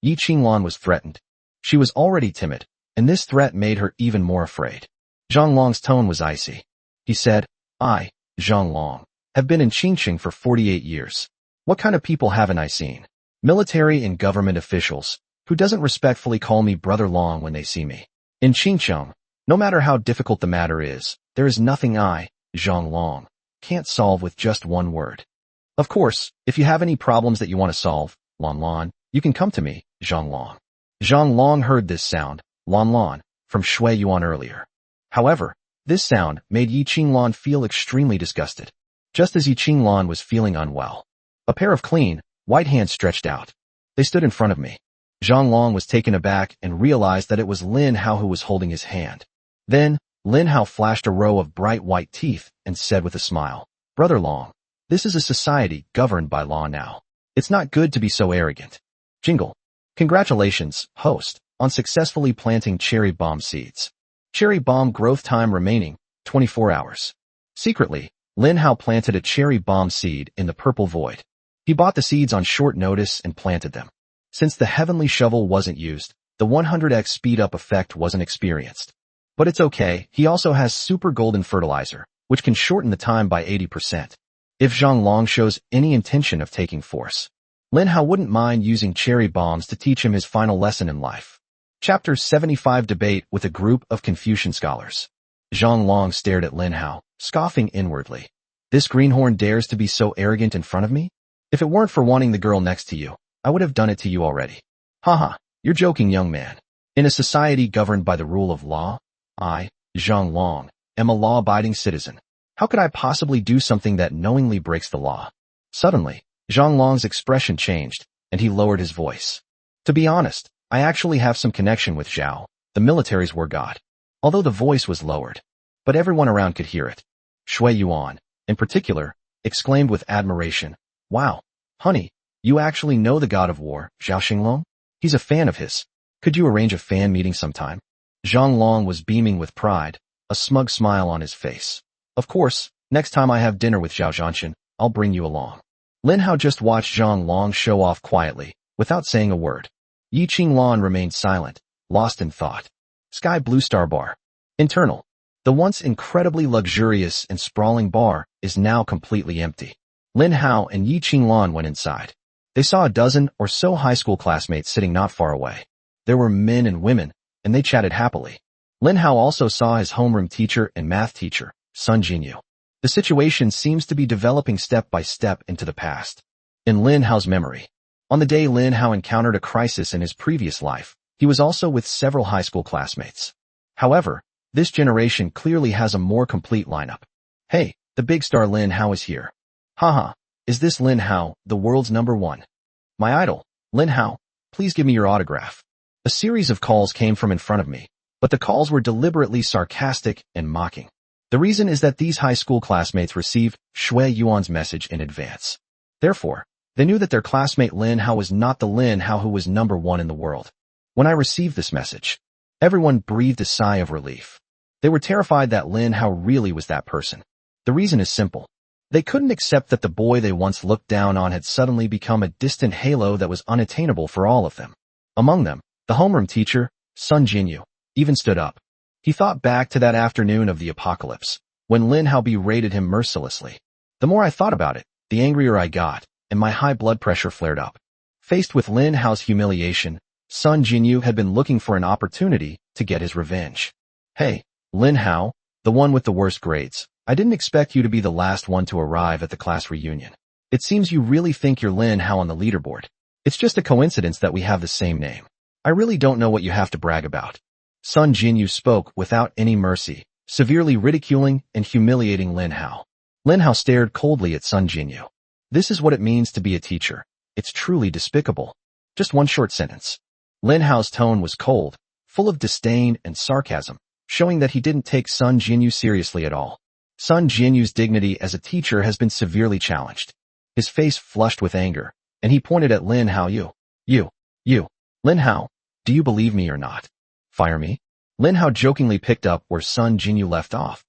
Yi Qinglan was threatened. She was already timid, and this threat made her even more afraid. Zhang Long's tone was icy. He said, I, Zhang Long, have been in Qingcheng for 48 years. What kind of people haven't I seen? Military and government officials, who doesn't respectfully call me Brother Long when they see me. In Qingcheng, no matter how difficult the matter is, there is nothing I, Zhang Long, can't solve with just one word. Of course, if you have any problems that you want to solve, Lan, you can come to me, Zhang Long. Zhang Long heard this sound, Lan, from Shui Yuan earlier. However, this sound made Yi Qinglan feel extremely disgusted, just as Yi Qinglan was feeling unwell. A pair of clean, white hands stretched out. They stood in front of me. Zhang Long was taken aback and realized that it was Lin Hao who was holding his hand. Then, Lin Hao flashed a row of bright white teeth and said with a smile, "Brother Long, this is a society governed by law now. It's not good to be so arrogant." Jingle. Congratulations, host, on successfully planting cherry bomb seeds. Cherry bomb growth time remaining, 24 hours. Secretly, Lin Hao planted a cherry bomb seed in the purple void. He bought the seeds on short notice and planted them. Since the heavenly shovel wasn't used, the 100x speed-up effect wasn't experienced. But it's okay, he also has super golden fertilizer, which can shorten the time by 80%. If Zhang Long shows any intention of taking force, Lin Hao wouldn't mind using cherry bombs to teach him his final lesson in life. Chapter 75 Debate with a group of Confucian scholars. Zhang Long stared at Lin Hao, scoffing inwardly. This greenhorn dares to be so arrogant in front of me? If it weren't for wanting the girl next to you, I would have done it to you already. Haha, you're joking, young man. In a society governed by the rule of law, I, Zhang Long, am a law-abiding citizen. How could I possibly do something that knowingly breaks the law? Suddenly, Zhang Long's expression changed, and he lowered his voice. To be honest, I actually have some connection with Zhao, the military's war god. Although the voice was lowered, but everyone around could hear it. Shui Yuan, in particular, exclaimed with admiration, "Wow, honey, you actually know the god of war, Zhao Xinglong? He's a fan of his. Could you arrange a fan meeting sometime?" Zhang Long was beaming with pride, a smug smile on his face. "Of course, next time I have dinner with Zhao Zhanshan, I'll bring you along." Lin Hao just watched Zhang Long show off quietly, without saying a word. Yi Qinglan remained silent, lost in thought. Sky Blue Star Bar. Internal. The once incredibly luxurious and sprawling bar is now completely empty. Lin Hao and Yi Qinglan went inside. They saw a dozen or so high school classmates sitting not far away. There were men and women, and they chatted happily. Lin Hao also saw his homeroom teacher and math teacher, Sun Jinyu. The situation seems to be developing step by step into the past. In Lin Hao's memory, on the day Lin Hao encountered a crisis in his previous life, he was also with several high school classmates. However, this generation clearly has a more complete lineup. Hey, the big star Lin Hao is here. Haha, is this Lin Hao, the world's #1? My idol, Lin Hao, please give me your autograph. A series of calls came from in front of me, but the calls were deliberately sarcastic and mocking. The reason is that these high school classmates received Shui Yuan's message in advance. Therefore, they knew that their classmate Lin Hao was not the Lin Hao who was #1 in the world. When I received this message, everyone breathed a sigh of relief. They were terrified that Lin Hao really was that person. The reason is simple. They couldn't accept that the boy they once looked down on had suddenly become a distant halo that was unattainable for all of them. Among them, the homeroom teacher, Sun Jinyu, even stood up. He thought back to that afternoon of the apocalypse, when Lin Hao berated him mercilessly. The more I thought about it, the angrier I got, and my high blood pressure flared up. Faced with Lin Hao's humiliation, Sun Jinyu had been looking for an opportunity to get his revenge. Hey, Lin Hao, the one with the worst grades, I didn't expect you to be the last one to arrive at the class reunion. It seems you really think you're Lin Hao on the leaderboard. It's just a coincidence that we have the same name. I really don't know what you have to brag about. Sun Jinyu spoke without any mercy, severely ridiculing and humiliating Lin Hao. Lin Hao stared coldly at Sun Jinyu. This is what it means to be a teacher. It's truly despicable. Just one short sentence. Lin Hao's tone was cold, full of disdain and sarcasm, showing that he didn't take Sun Jinyu seriously at all. Sun Jinyu's dignity as a teacher has been severely challenged. His face flushed with anger, and he pointed at Lin Hao. You. Lin Hao, do you believe me or not? Fire me? Lin Hao jokingly picked up where Sun Jinyu left off.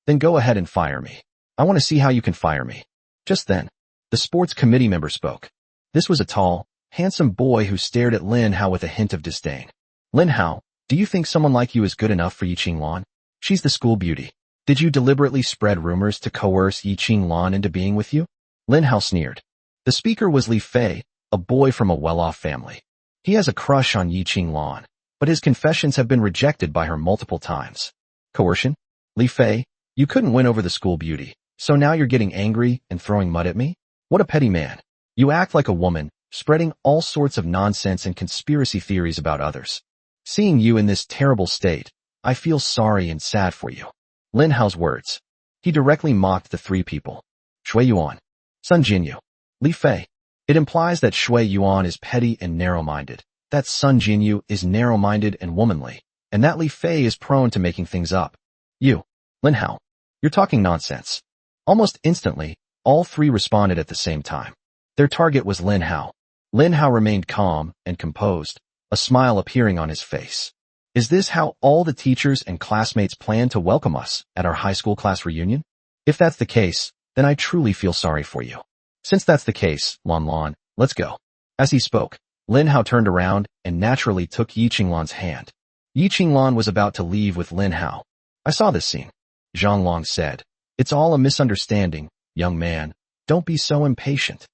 Then go ahead and fire me. I want to see how you can fire me. Just then, the sports committee member spoke. This was a tall, handsome boy who stared at Lin Hao with a hint of disdain. Lin Hao, do you think someone like you is good enough for Yi Qinglan? She's the school beauty. Did you deliberately spread rumors to coerce Yi Qinglan into being with you? Lin Hao sneered. The speaker was Li Fei, a boy from a well-off family. He has a crush on Yi Qinglan, but his confessions have been rejected by her multiple times. Coercion? Li Fei, you couldn't win over the school beauty, so now you're getting angry and throwing mud at me? What a petty man. You act like a woman, spreading all sorts of nonsense and conspiracy theories about others. Seeing you in this terrible state, I feel sorry and sad for you. Lin Hao's words. He directly mocked the three people. Shui Yuan, Sun Jinyu, Li Fei. It implies that Shui Yuan is petty and narrow-minded, That Sun Jinyu is narrow-minded and womanly, and that Li Fei is prone to making things up. You, Lin Hao, you're talking nonsense. Almost instantly, all three responded at the same time. Their target was Lin Hao. Lin Hao remained calm and composed, a smile appearing on his face. Is this how all the teachers and classmates plan to welcome us at our high school class reunion? If that's the case, then I truly feel sorry for you. Since that's the case, Lan, let's go. As he spoke, Lin Hao turned around and naturally took Yi Qinglan's hand. Yi Qinglan was about to leave with Lin Hao. I saw this scene. Zhang Long said, "It's all a misunderstanding, young man. Don't be so impatient."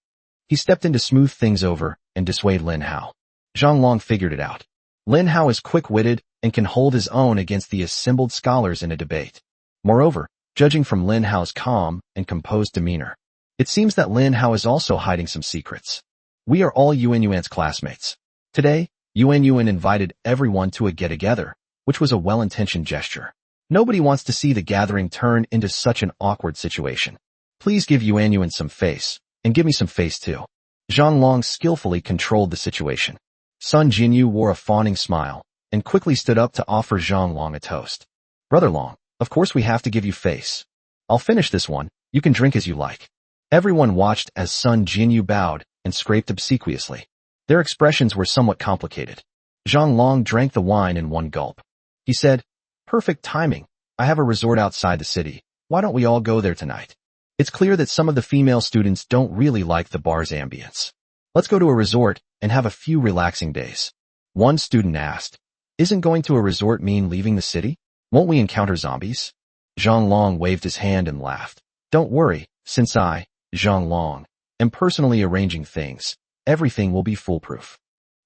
He stepped in to smooth things over and dissuade Lin Hao. Zhang Long figured it out. Lin Hao is quick-witted and can hold his own against the assembled scholars in a debate. Moreover, judging from Lin Hao's calm and composed demeanor, it seems that Lin Hao is also hiding some secrets. We are all Yuan's classmates. Today, Yuan invited everyone to a get-together, which was a well-intentioned gesture. Nobody wants to see the gathering turn into such an awkward situation. Please give Yuan some face, and give me some face too. Zhang Long skillfully controlled the situation. Sun Jinyu wore a fawning smile, and quickly stood up to offer Zhang Long a toast. Brother Long, of course we have to give you face. I'll finish this one, you can drink as you like. Everyone watched as Sun Jinyu bowed and scraped obsequiously. Their expressions were somewhat complicated. Zhang Long drank the wine in one gulp. He said, "Perfect timing. I have a resort outside the city. Why don't we all go there tonight? It's clear that some of the female students don't really like the bar's ambience. Let's go to a resort and have a few relaxing days." One student asked, "Isn't going to a resort mean leaving the city? Won't we encounter zombies?" Zhang Long waved his hand and laughed. "Don't worry, since I, Zhang Long, am personally arranging things, everything will be foolproof.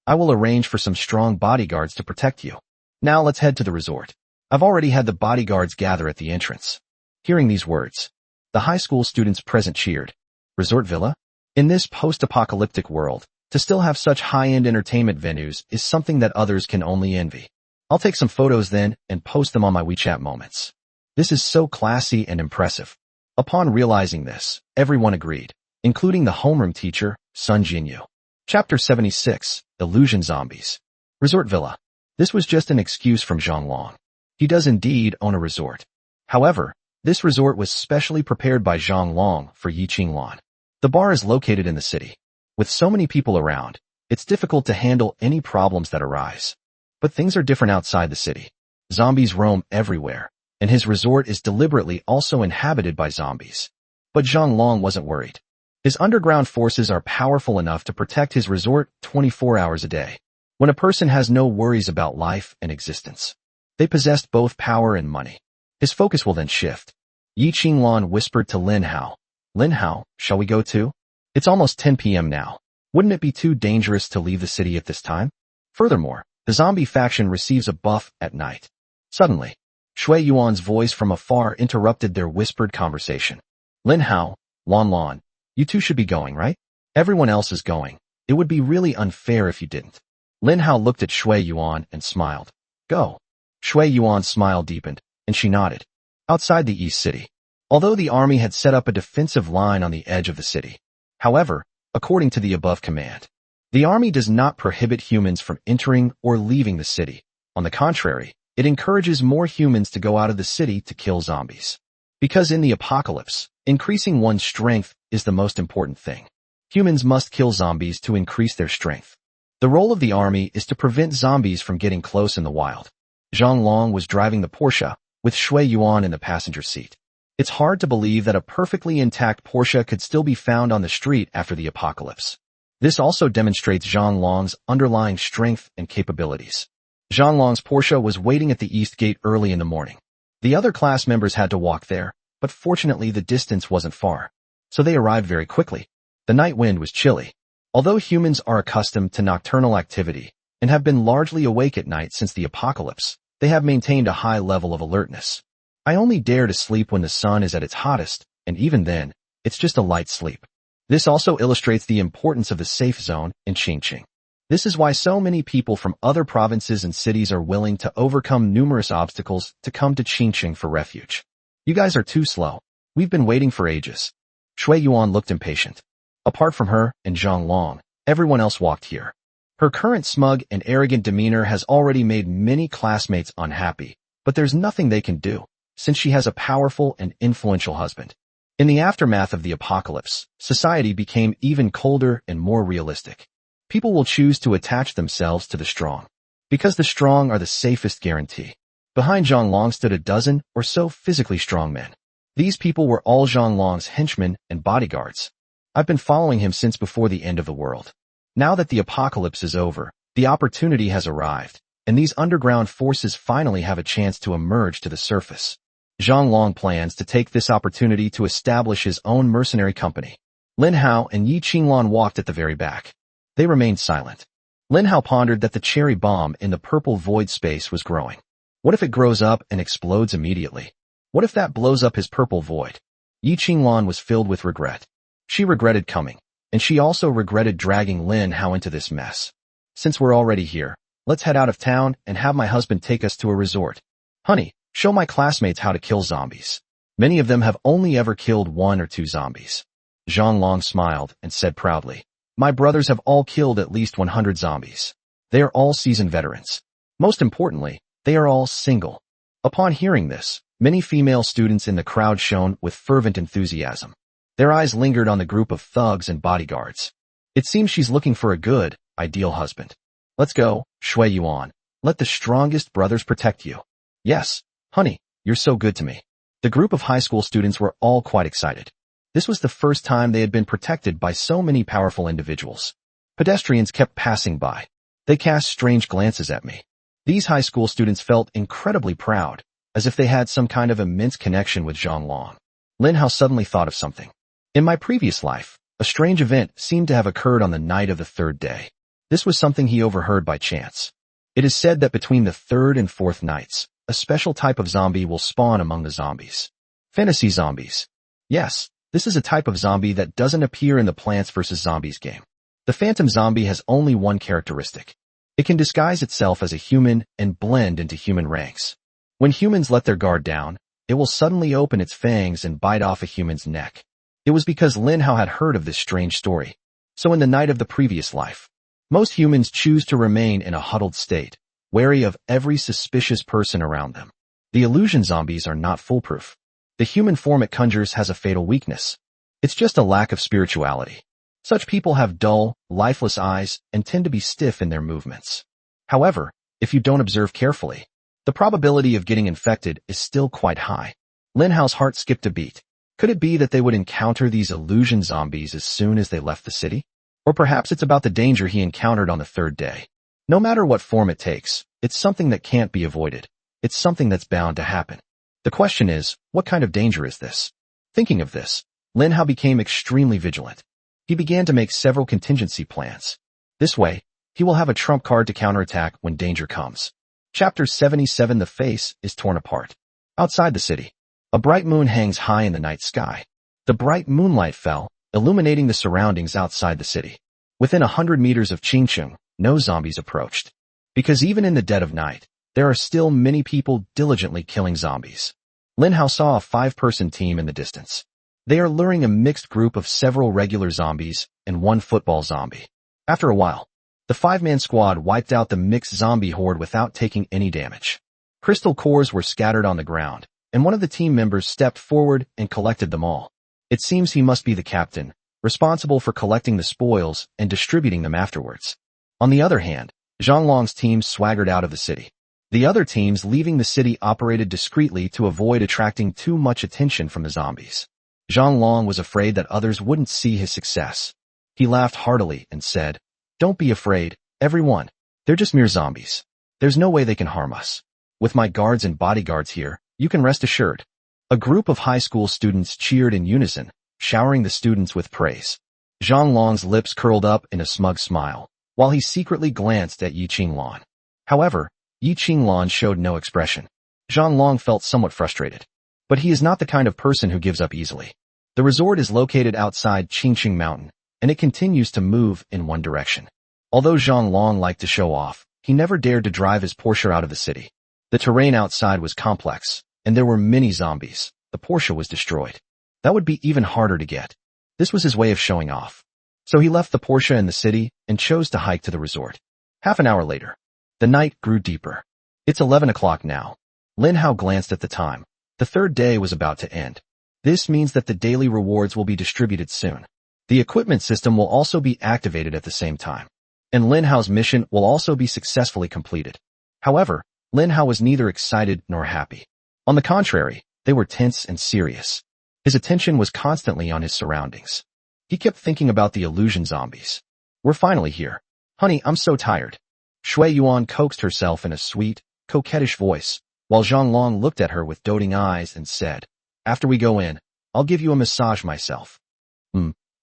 I will arrange for some strong bodyguards to protect you. Now let's head to the resort. I've already had the bodyguards gather at the entrance." Hearing these words, the high school students present cheered. Resort Villa? In this post-apocalyptic world, to still have such high-end entertainment venues is something that others can only envy. I'll take some photos then and post them on my WeChat moments. This is so classy and impressive. Upon realizing this, everyone agreed, including the homeroom teacher, Sun Jinyu. Chapter 76, Illusion Zombies. Resort Villa. This was just an excuse from Zhang Long. He does indeed own a resort. However, this resort was specially prepared by Zhang Long for Yi Qinglan. The bar is located in the city. With so many people around, it's difficult to handle any problems that arise. But things are different outside the city. Zombies roam everywhere, and his resort is deliberately also inhabited by zombies. But Zhang Long wasn't worried. His underground forces are powerful enough to protect his resort 24 hours a day. When a person has no worries about life and existence, they possess both power and money. His focus will then shift. Yi Qinglan whispered to Lin Hao, "Lin Hao, shall we go too? It's almost 10 p.m. now. Wouldn't it be too dangerous to leave the city at this time? Furthermore, the zombie faction receives a buff at night." Suddenly, Shui Yuan's voice from afar interrupted their whispered conversation. "Lin Hao, Lan, you two should be going, right? Everyone else is going. It would be really unfair if you didn't." Lin Hao looked at Shui Yuan and smiled. "Go." Shui Yuan's smile deepened, and she nodded. Outside the East City, although the army had set up a defensive line on the edge of the city. However, according to the above command, the army does not prohibit humans from entering or leaving the city. On the contrary, it encourages more humans to go out of the city to kill zombies. Because in the apocalypse, increasing one's strength is the most important thing. Humans must kill zombies to increase their strength. The role of the army is to prevent zombies from getting close in the wild. Zhang Long was driving the Porsche, with Shui Yuan in the passenger seat. It's hard to believe that a perfectly intact Porsche could still be found on the street after the apocalypse. This also demonstrates Zhang Long's underlying strength and capabilities. Zhang Long's Porsche was waiting at the East Gate early in the morning. The other class members had to walk there, but fortunately the distance wasn't far, so they arrived very quickly. The night wind was chilly. Although humans are accustomed to nocturnal activity and have been largely awake at night since the apocalypse, they have maintained a high level of alertness. I only dare to sleep when the sun is at its hottest, and even then, it's just a light sleep. This also illustrates the importance of the safe zone in Qingqing. This is why so many people from other provinces and cities are willing to overcome numerous obstacles to come to Qingqing for refuge. You guys are too slow. We've been waiting for ages. Shui Yuan looked impatient. Apart from her and Zhang Long, everyone else walked here. Her current smug and arrogant demeanor has already made many classmates unhappy, but there's nothing they can do, since she has a powerful and influential husband. In the aftermath of the apocalypse, society became even colder and more realistic. People will choose to attach themselves to the strong, because the strong are the safest guarantee. Behind Zhonglong stood a dozen or so physically strong men. These people were all Zhonglong's henchmen and bodyguards. I've been following him since before the end of the world. Now that the apocalypse is over, the opportunity has arrived, and these underground forces finally have a chance to emerge to the surface. Zhonglong plans to take this opportunity to establish his own mercenary company. Lin Hao and Yi Qinglan walked at the very back. They remained silent. Lin Hao pondered that the cherry bomb in the purple void space was growing. What if it grows up and explodes immediately? What if that blows up his purple void? Yi Qinglan was filled with regret. She regretted coming, and she also regretted dragging Lin Hao into this mess. Since we're already here, let's head out of town and have my husband take us to a resort. Honey, show my classmates how to kill zombies. Many of them have only ever killed 1 or 2 zombies. Zhonglong smiled and said proudly, my brothers have all killed at least 100 zombies. They are all seasoned veterans. Most importantly, they are all single. Upon hearing this, many female students in the crowd shone with fervent enthusiasm. Their eyes lingered on the group of thugs and bodyguards. It seems she's looking for a good, ideal husband. Let's go, Shui Yuan. Let the strongest brothers protect you. Yes, honey, you're so good to me. The group of high school students were all quite excited. This was the first time they had been protected by so many powerful individuals. Pedestrians kept passing by. They cast strange glances at me. These high school students felt incredibly proud, as if they had some kind of immense connection with Zhonglong. Lin Hao suddenly thought of something. In my previous life, a strange event seemed to have occurred on the night of the 3rd day. This was something he overheard by chance. It is said that between the 3rd and 4th nights, a special type of zombie will spawn among the zombies. Fantasy zombies. Yes, this is a type of zombie that doesn't appear in the Plants vs. Zombies game. The phantom zombie has only one characteristic. It can disguise itself as a human and blend into human ranks. When humans let their guard down, it will suddenly open its fangs and bite off a human's neck. It was because Lin Hao had heard of this strange story. So in the night of the previous life, most humans choose to remain in a huddled state, wary of every suspicious person around them. The illusion zombies are not foolproof. The human form it conjures has a fatal weakness. It's just a lack of spirituality. Such people have dull, lifeless eyes and tend to be stiff in their movements. However, if you don't observe carefully, the probability of getting infected is still quite high. Lin Hao's heart skipped a beat. Could it be that they would encounter these illusion zombies as soon as they left the city? Or perhaps it's about the danger he encountered on the 3rd day. No matter what form it takes, it's something that can't be avoided. It's something that's bound to happen. The question is, what kind of danger is this? Thinking of this, Lin Hao became extremely vigilant. He began to make several contingency plans. This way, he will have a trump card to counterattack when danger comes. Chapter 77. The face is torn apart. Outside the city, a bright moon hangs high in the night sky. The bright moonlight fell, illuminating the surroundings outside the city. Within 100 meters of Qingcheng, no zombies approached. Because even in the dead of night, there are still many people diligently killing zombies. Lin Hao saw a 5-person team in the distance. They are luring a mixed group of several regular zombies and 1 football zombie. After a while, the 5-man squad wiped out the mixed zombie horde without taking any damage. Crystal cores were scattered on the ground, and one of the team members stepped forward and collected them all. It seems he must be the captain, responsible for collecting the spoils and distributing them afterwards. On the other hand, Zhonglong's team swaggered out of the city. The other teams leaving the city operated discreetly to avoid attracting too much attention from the zombies. Zhonglong was afraid that others wouldn't see his success. He laughed heartily and said, "Don't be afraid, everyone. They're just mere zombies. There's no way they can harm us. With my guards and bodyguards here, you can rest assured." A group of high school students cheered in unison, showering the students with praise. Zhonglong's lips curled up in a smug smile, while he secretly glanced at Yi Qinglan. However, Yi Qinglan showed no expression. Zhonglong felt somewhat frustrated. But he is not the kind of person who gives up easily. The resort is located outside Qingcheng Mountain, and it continues to move in one direction. Although Zhonglong liked to show off, he never dared to drive his Porsche out of the city. The terrain outside was complex, and there were many zombies. The Porsche was destroyed. That would be even harder to get. This was his way of showing off. So he left the Porsche in the city and chose to hike to the resort. Half an hour later, the night grew deeper. It's 11 o'clock now. Lin Hao glanced at the time. The third day was about to end. This means that the daily rewards will be distributed soon. The equipment system will also be activated at the same time. And Lin Hao's mission will also be successfully completed. However, Lin Hao was neither excited nor happy. On the contrary, they were tense and serious. His attention was constantly on his surroundings. He kept thinking about the illusion zombies. We're finally here. Honey, I'm so tired. Shui Yuan coaxed herself in a sweet, coquettish voice, while Zhang Long looked at her with doting eyes and said, after we go in, I'll give you a massage myself.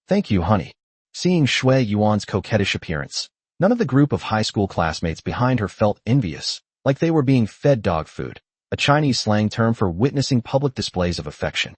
Thank you, honey. Seeing Shui Yuan's coquettish appearance, none of the group of high school classmates behind her felt envious, like they were being fed dog food, a Chinese slang term for witnessing public displays of affection.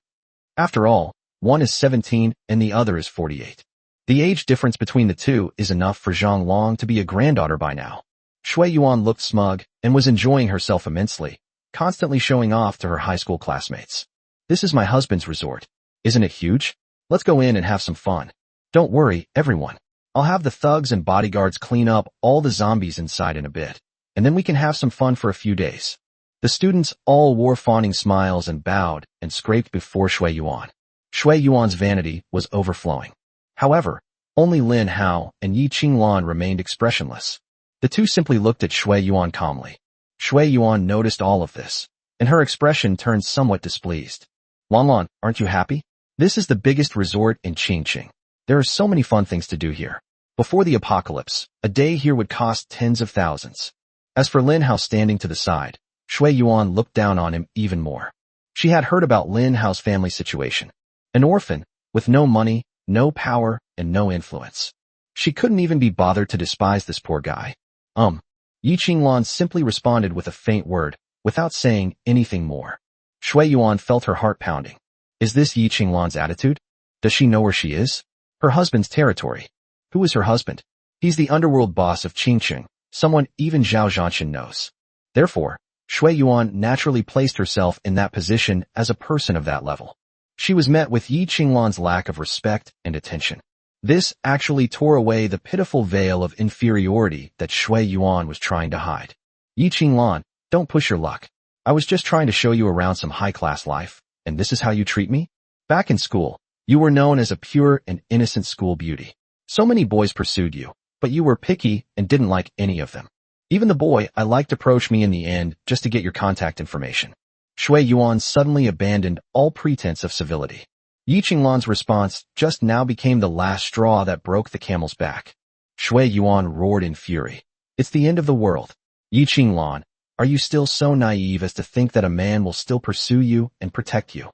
After all, one is 17 and the other is 48. The age difference between the two is enough for Zhang Long to be a granddaughter by now. Shui Yuan looked smug and was enjoying herself immensely, constantly showing off to her high school classmates. This is my husband's resort. Isn't it huge? Let's go in and have some fun. Don't worry, everyone. I'll have the thugs and bodyguards clean up all the zombies inside in a bit, and then we can have some fun for a few days. The students all wore fawning smiles and bowed and scraped before Shui Yuan. Shui Yuan's vanity was overflowing. However, only Lin Hao and Yi Qinglan remained expressionless. The two simply looked at Shui Yuan calmly. Shui Yuan noticed all of this, and her expression turned somewhat displeased. Lan, aren't you happy? This is the biggest resort in Qingqing. There are so many fun things to do here. Before the apocalypse, a day here would cost tens of thousands. As for Lin Hao standing to the side, Shui Yuan looked down on him even more. She had heard about Lin Hao's family situation. An orphan, with no money, no power, and no influence. She couldn't even be bothered to despise this poor guy. Yi Qinglan simply responded with a faint word, without saying anything more. Shui Yuan felt her heart pounding. Is this Yi Qinglan's attitude? Does she know where she is? Her husband's territory. Who is her husband? He's the underworld boss of Qingqing, someone even Zhao Zhanshan knows. Therefore, Shui Yuan naturally placed herself in that position as a person of that level. She was met with Yi Qinglan's lack of respect and attention. This actually tore away the pitiful veil of inferiority that Shui Yuan was trying to hide. Yi Qinglan, don't push your luck. I was just trying to show you around some high-class life, and this is how you treat me? Back in school, you were known as a pure and innocent school beauty. So many boys pursued you, but you were picky and didn't like any of them. Even the boy I liked approached me in the end just to get your contact information. Shui Yuan suddenly abandoned all pretense of civility. Yi Qinglan's response just now became the last straw that broke the camel's back. Shui Yuan roared in fury. It's the end of the world. Yi Qinglan, are you still so naive as to think that a man will still pursue you and protect you?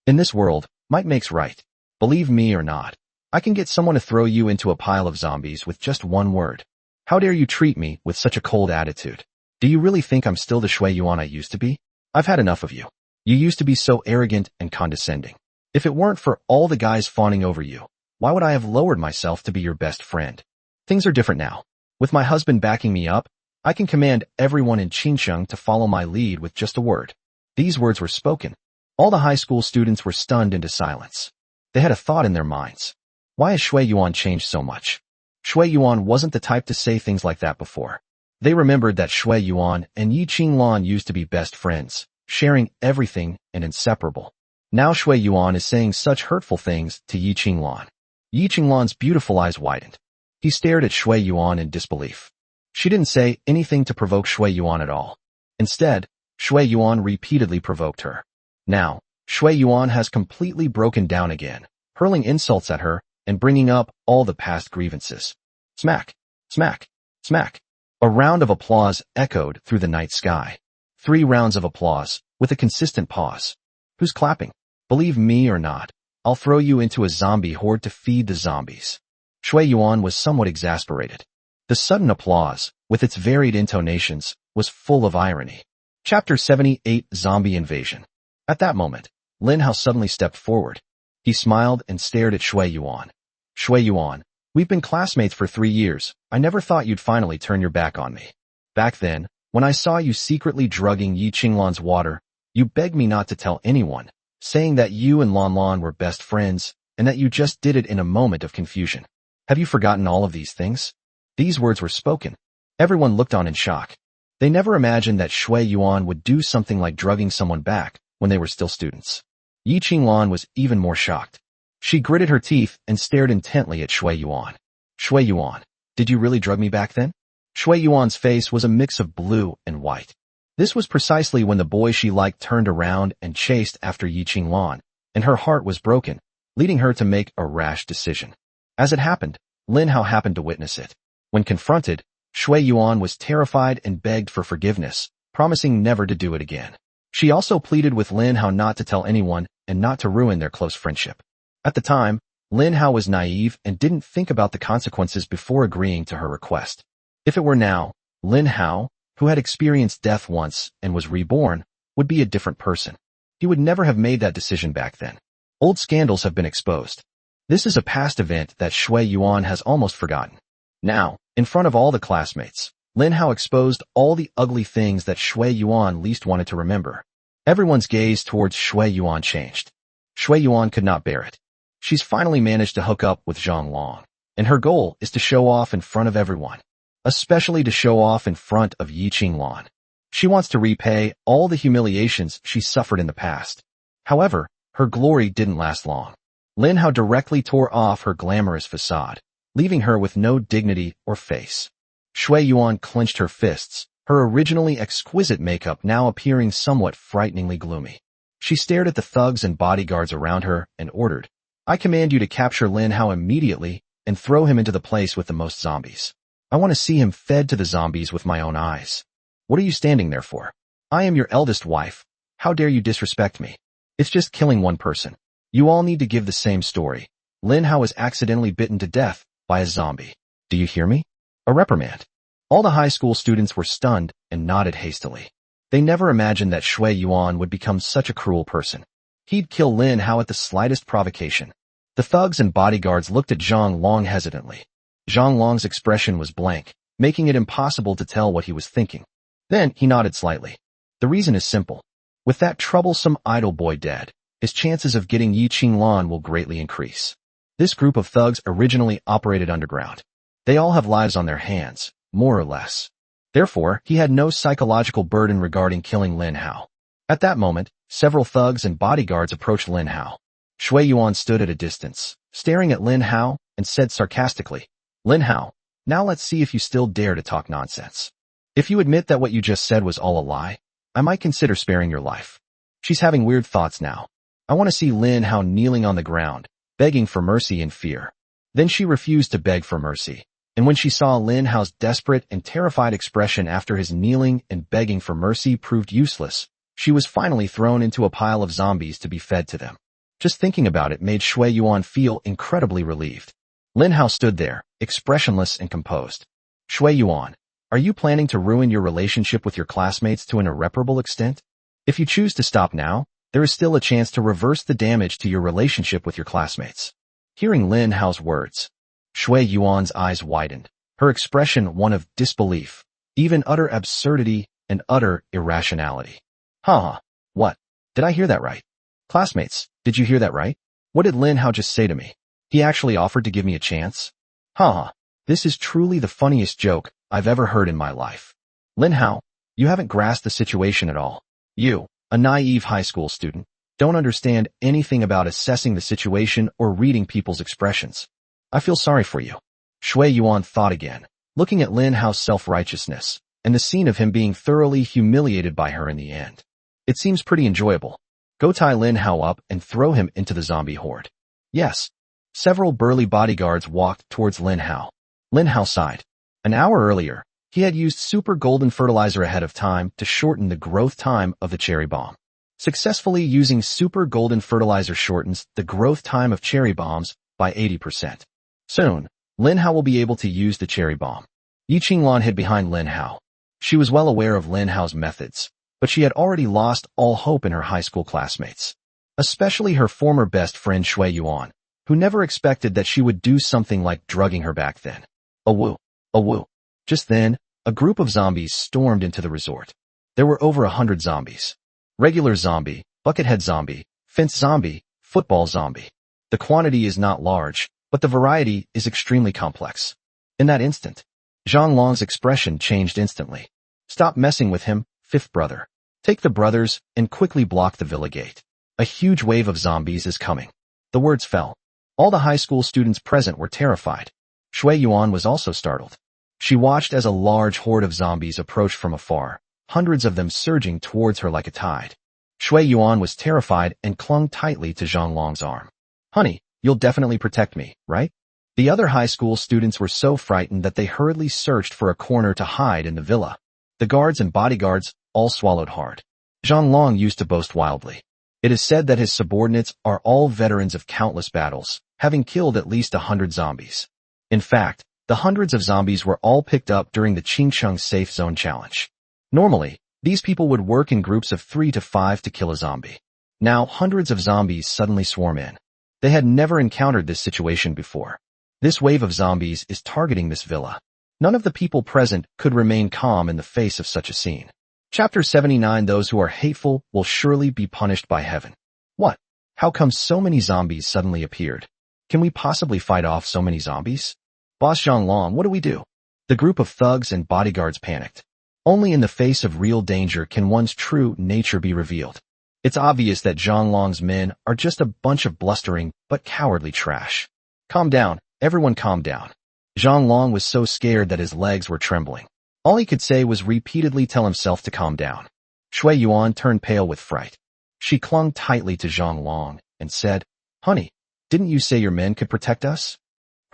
In this world, might makes right. Believe me or not, I can get someone to throw you into a pile of zombies with just one word. How dare you treat me with such a cold attitude? Do you really think I'm still the Shui Yuan I used to be? I've had enough of you. You used to be so arrogant and condescending. If it weren't for all the guys fawning over you, why would I have lowered myself to be your best friend? Things are different now. With my husband backing me up, I can command everyone in Qingqing to follow my lead with just a word. These words were spoken. All the high school students were stunned into silence. They had a thought in their minds. Why has Shui Yuan changed so much? Shui Yuan wasn't the type to say things like that before. They remembered that Shui Yuan and Yi Qinglan used to be best friends, sharing everything and inseparable. Now Shui Yuan is saying such hurtful things to Yi Qinglan. Yi Qinglan's beautiful eyes widened. He stared at Shui Yuan in disbelief. She didn't say anything to provoke Shui Yuan at all. Instead, Shui Yuan repeatedly provoked her. Now, Shui Yuan has completely broken down again, hurling insults at her and bringing up all the past grievances. Smack, smack, smack. A round of applause echoed through the night sky. 3 rounds of applause, with a consistent pause. Who's clapping? Believe me or not, I'll throw you into a zombie horde to feed the zombies. Shui Yuan was somewhat exasperated. The sudden applause, with its varied intonations, was full of irony. Chapter 78 Zombie Invasion. At that moment, Lin Hao suddenly stepped forward. He smiled and stared at Shui Yuan. Shui Yuan, we've been classmates for 3 years. I never thought you'd finally turn your back on me. Back then, when I saw you secretly drugging Yi Qinglan's water, you begged me not to tell anyone, saying that you and Lan were best friends, and that you just did it in a moment of confusion. Have you forgotten all of these things? These words were spoken, Everyone looked on in shock. They never imagined that Shui Yuan would do something like drugging someone back when they were still students. Yi Qinglan was even more shocked. She gritted her teeth and stared intently at Shui Yuan. Shui Yuan, did you really drug me back then? Shui Yuan's face was a mix of blue and white. This was precisely when the boy she liked turned around and chased after Yi Qinglan, and her heart was broken, leading her to make a rash decision. As it happened, Lin Hao happened to witness it. When confronted, Shui Yuan was terrified and begged for forgiveness, promising never to do it again. She also pleaded with Lin Hao not to tell anyone and not to ruin their close friendship. At the time, Lin Hao was naive and didn't think about the consequences before agreeing to her request. If it were now, Lin Hao, who had experienced death once and was reborn, would be a different person. He would never have made that decision back then. Old scandals have been exposed. This is a past event that Shui Yuan has almost forgotten. Now, in front of all the classmates, Lin Hao exposed all the ugly things that Shui Yuan least wanted to remember. Everyone's gaze towards Shui Yuan changed. Shui Yuan could not bear it. She's finally managed to hook up with Zhang Long, and her goal is to show off in front of everyone, especially to show off in front of Yi Qinglan. She wants to repay all the humiliations she suffered in the past. However, her glory didn't last long. Lin Hao directly tore off her glamorous facade, leaving her with no dignity or face. Shui Yuan clenched her fists, her originally exquisite makeup now appearing somewhat frighteningly gloomy. She stared at the thugs and bodyguards around her and ordered, "I command you to capture Lin Hao immediately and throw him into the place with the most zombies. I want to see him fed to the zombies with my own eyes. What are you standing there for? I am your eldest wife. How dare you disrespect me? It's just killing one person. You all need to give the same story. Lin Hao was accidentally bitten to death by a zombie. Do you hear me? A reprimand." All the high school students were stunned and nodded hastily. They never imagined that Shui Yuan would become such a cruel person. He'd kill Lin Hao at the slightest provocation. The thugs and bodyguards looked at Zhang Long hesitantly. Zhang Long's expression was blank, making it impossible to tell what he was thinking. Then he nodded slightly. The reason is simple. With that troublesome idle boy dead, his chances of getting Yi Qinglan will greatly increase. This group of thugs originally operated underground. They all have lives on their hands, more or less. Therefore, he had no psychological burden regarding killing Lin Hao. At that moment, several thugs and bodyguards approached Lin Hao. Shui Yuan stood at a distance, staring at Lin Hao, and said sarcastically, "Lin Hao, now let's see if you still dare to talk nonsense. If you admit that what you just said was all a lie, I might consider sparing your life." She's having weird thoughts now. I want to see Lin Hao kneeling on the ground, begging for mercy in fear. Then she refused to beg for mercy. And when she saw Lin Hao's desperate and terrified expression after his kneeling and begging for mercy proved useless, she was finally thrown into a pile of zombies to be fed to them. Just thinking about it made Shui Yuan feel incredibly relieved. Lin Hao stood there, expressionless and composed. "Shui Yuan, are you planning to ruin your relationship with your classmates to an irreparable extent? If you choose to stop now, there is still a chance to reverse the damage to your relationship with your classmates." Hearing Lin Hao's words, Shui Yuan's eyes widened, her expression one of disbelief, even utter absurdity and utter irrationality. What? Did I hear that right? Classmates, did you hear that right? What did Lin Hao just say to me? He actually offered to give me a chance? This is truly the funniest joke I've ever heard in my life. Lin Hao, you haven't grasped the situation at all. You, a naive high school student, don't understand anything about assessing the situation or reading people's expressions. I feel sorry for you. Shui Yuan thought again, looking at Lin Hao's self-righteousness, and the scene of him being thoroughly humiliated by her in the end. It seems pretty enjoyable. Go tie Lin Hao up and throw him into the zombie horde. Yes. Several burly bodyguards walked towards Lin Hao. Lin Hao sighed. An hour earlier, he had used super golden fertilizer ahead of time to shorten the growth time of the cherry bomb. Successfully using super golden fertilizer shortens the growth time of cherry bombs by 80%. Soon, Lin Hao will be able to use the cherry bomb. Yi Qinglan hid behind Lin Hao. She was well aware of Lin Hao's methods, but she had already lost all hope in her high school classmates, especially her former best friend Shui Yuan, who never expected that she would do something like drugging her back then. Awoo. Just then, a group of zombies stormed into the resort. There were over 100 zombies. Regular zombie, buckethead zombie, fence zombie, football zombie. The quantity is not large, but the variety is extremely complex. In that instant, Zhang Long's expression changed instantly. Stop messing with him, fifth brother. Take the brothers and quickly block the villa gate. A huge wave of zombies is coming. The words fell. All the high school students present were terrified. Shui Yuan was also startled. She watched as a large horde of zombies approached from afar, hundreds of them surging towards her like a tide. Shui Yuan was terrified and clung tightly to Zhang Long's arm. Honey, you'll definitely protect me, right? The other high school students were so frightened that they hurriedly searched for a corner to hide in the villa. The guards and bodyguards all swallowed hard. Zhang Long used to boast wildly. It is said that his subordinates are all veterans of countless battles, having killed at least 100 zombies. In fact, the hundreds of zombies were all picked up during the Qingcheng Safe Zone Challenge. Normally, these people would work in groups of 3 to 5 to kill a zombie. Now, hundreds of zombies suddenly swarm in. They had never encountered this situation before. This wave of zombies is targeting this villa. None of the people present could remain calm in the face of such a scene. Chapter 79. Those who are hateful will surely be punished by heaven. What? How come so many zombies suddenly appeared? Can we possibly fight off so many zombies? Boss Zhang Long, what do we do? The group of thugs and bodyguards panicked. Only in the face of real danger can one's true nature be revealed. It's obvious that Zhang Long's men are just a bunch of blustering but cowardly trash. Calm down, everyone calm down. Zhang Long was so scared that his legs were trembling. All he could say was repeatedly tell himself to calm down. Shui Yuan turned pale with fright. She clung tightly to Zhang Long and said, Honey, didn't you say your men could protect us?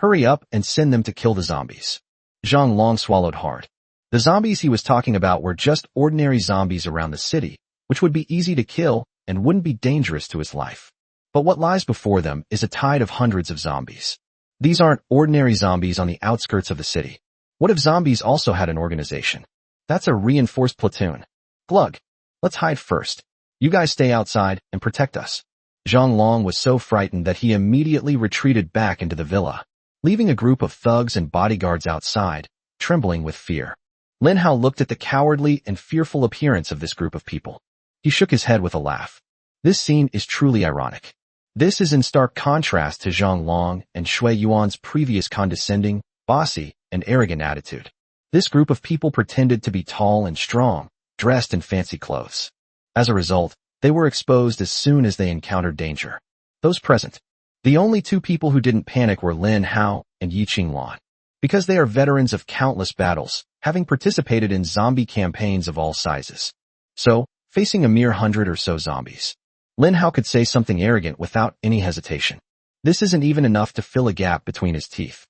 Hurry up and send them to kill the zombies. Zhang Long swallowed hard. The zombies he was talking about were just ordinary zombies around the city, which would be easy to kill and wouldn't be dangerous to his life. But what lies before them is a tide of hundreds of zombies. These aren't ordinary zombies on the outskirts of the city. What if zombies also had an organization? That's a reinforced platoon. Glug. Let's hide first. You guys stay outside and protect us. Zhang Long was so frightened that he immediately retreated back into the villa, leaving a group of thugs and bodyguards outside, trembling with fear. Lin Hao looked at the cowardly and fearful appearance of this group of people. He shook his head with a laugh. This scene is truly ironic. This is in stark contrast to Zhang Long and Shui Yuan's previous condescending, bossy, and arrogant attitude. This group of people pretended to be tall and strong, dressed in fancy clothes. As a result, they were exposed as soon as they encountered danger. Those present. The only two people who didn't panic were Lin Hao and Yi Qingluan. Because they are veterans of countless battles, having participated in zombie campaigns of all sizes. So, facing a mere 100 or so zombies, Lin Hao could say something arrogant without any hesitation. This isn't even enough to fill a gap between his teeth.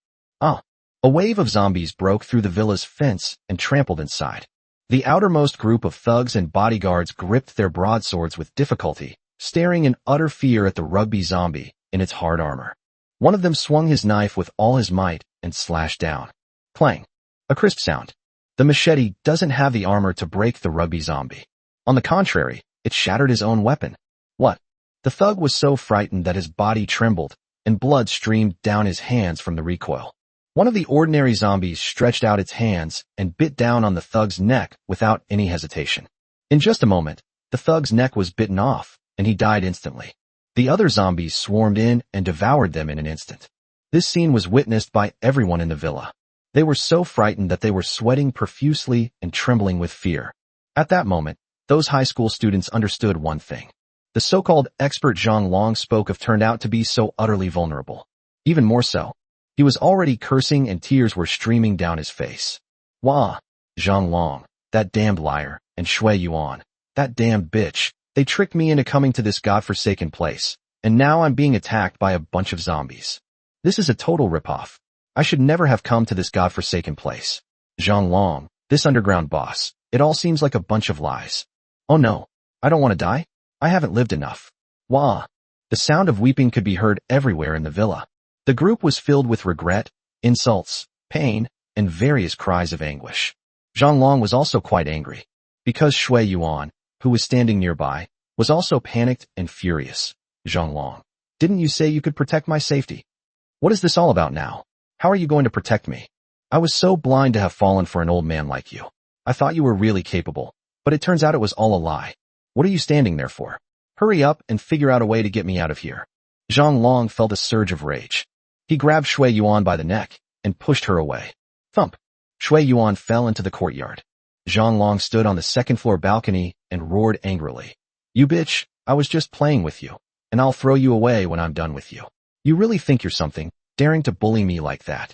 A wave of zombies broke through the villa's fence and trampled inside. The outermost group of thugs and bodyguards gripped their broadswords with difficulty, staring in utter fear at the rugby zombie in its hard armor. One of them swung his knife with all his might and slashed down. Clang. A crisp sound. The machete doesn't have the armor to break the rugby zombie. On the contrary, it shattered his own weapon. What? The thug was so frightened that his body trembled, and blood streamed down his hands from the recoil. One of the ordinary zombies stretched out its hands and bit down on the thug's neck without any hesitation. In just a moment, the thug's neck was bitten off, and he died instantly. The other zombies swarmed in and devoured them in an instant. This scene was witnessed by everyone in the villa. They were so frightened that they were sweating profusely and trembling with fear. At that moment, those high school students understood one thing. The so-called expert Zhang Long spoke of turned out to be so utterly vulnerable. Even more so. He was already cursing and tears were streaming down his face. Wah! Zhang Long, that damned liar, and Shui Yuan, that damned bitch. They tricked me into coming to this godforsaken place, and now I'm being attacked by a bunch of zombies. This is a total ripoff. I should never have come to this godforsaken place. Zhang Long, this underground boss, it all seems like a bunch of lies. Oh no, I don't want to die. I haven't lived enough. Wah! The sound of weeping could be heard everywhere in the villa. The group was filled with regret, insults, pain, and various cries of anguish. Zhang Long was also quite angry, because Shui Yuan, who was standing nearby, was also panicked and furious. Zhang Long, didn't you say you could protect my safety? What is this all about now? How are you going to protect me? I was so blind to have fallen for an old man like you. I thought you were really capable, but it turns out it was all a lie. What are you standing there for? Hurry up and figure out a way to get me out of here. Zhang Long felt a surge of rage. He grabbed Shui Yuan by the neck and pushed her away. Thump. Shui Yuan fell into the courtyard. Zhang Long stood on the second-floor balcony and roared angrily. You bitch, I was just playing with you, and I'll throw you away when I'm done with you. You really think you're something, daring to bully me like that?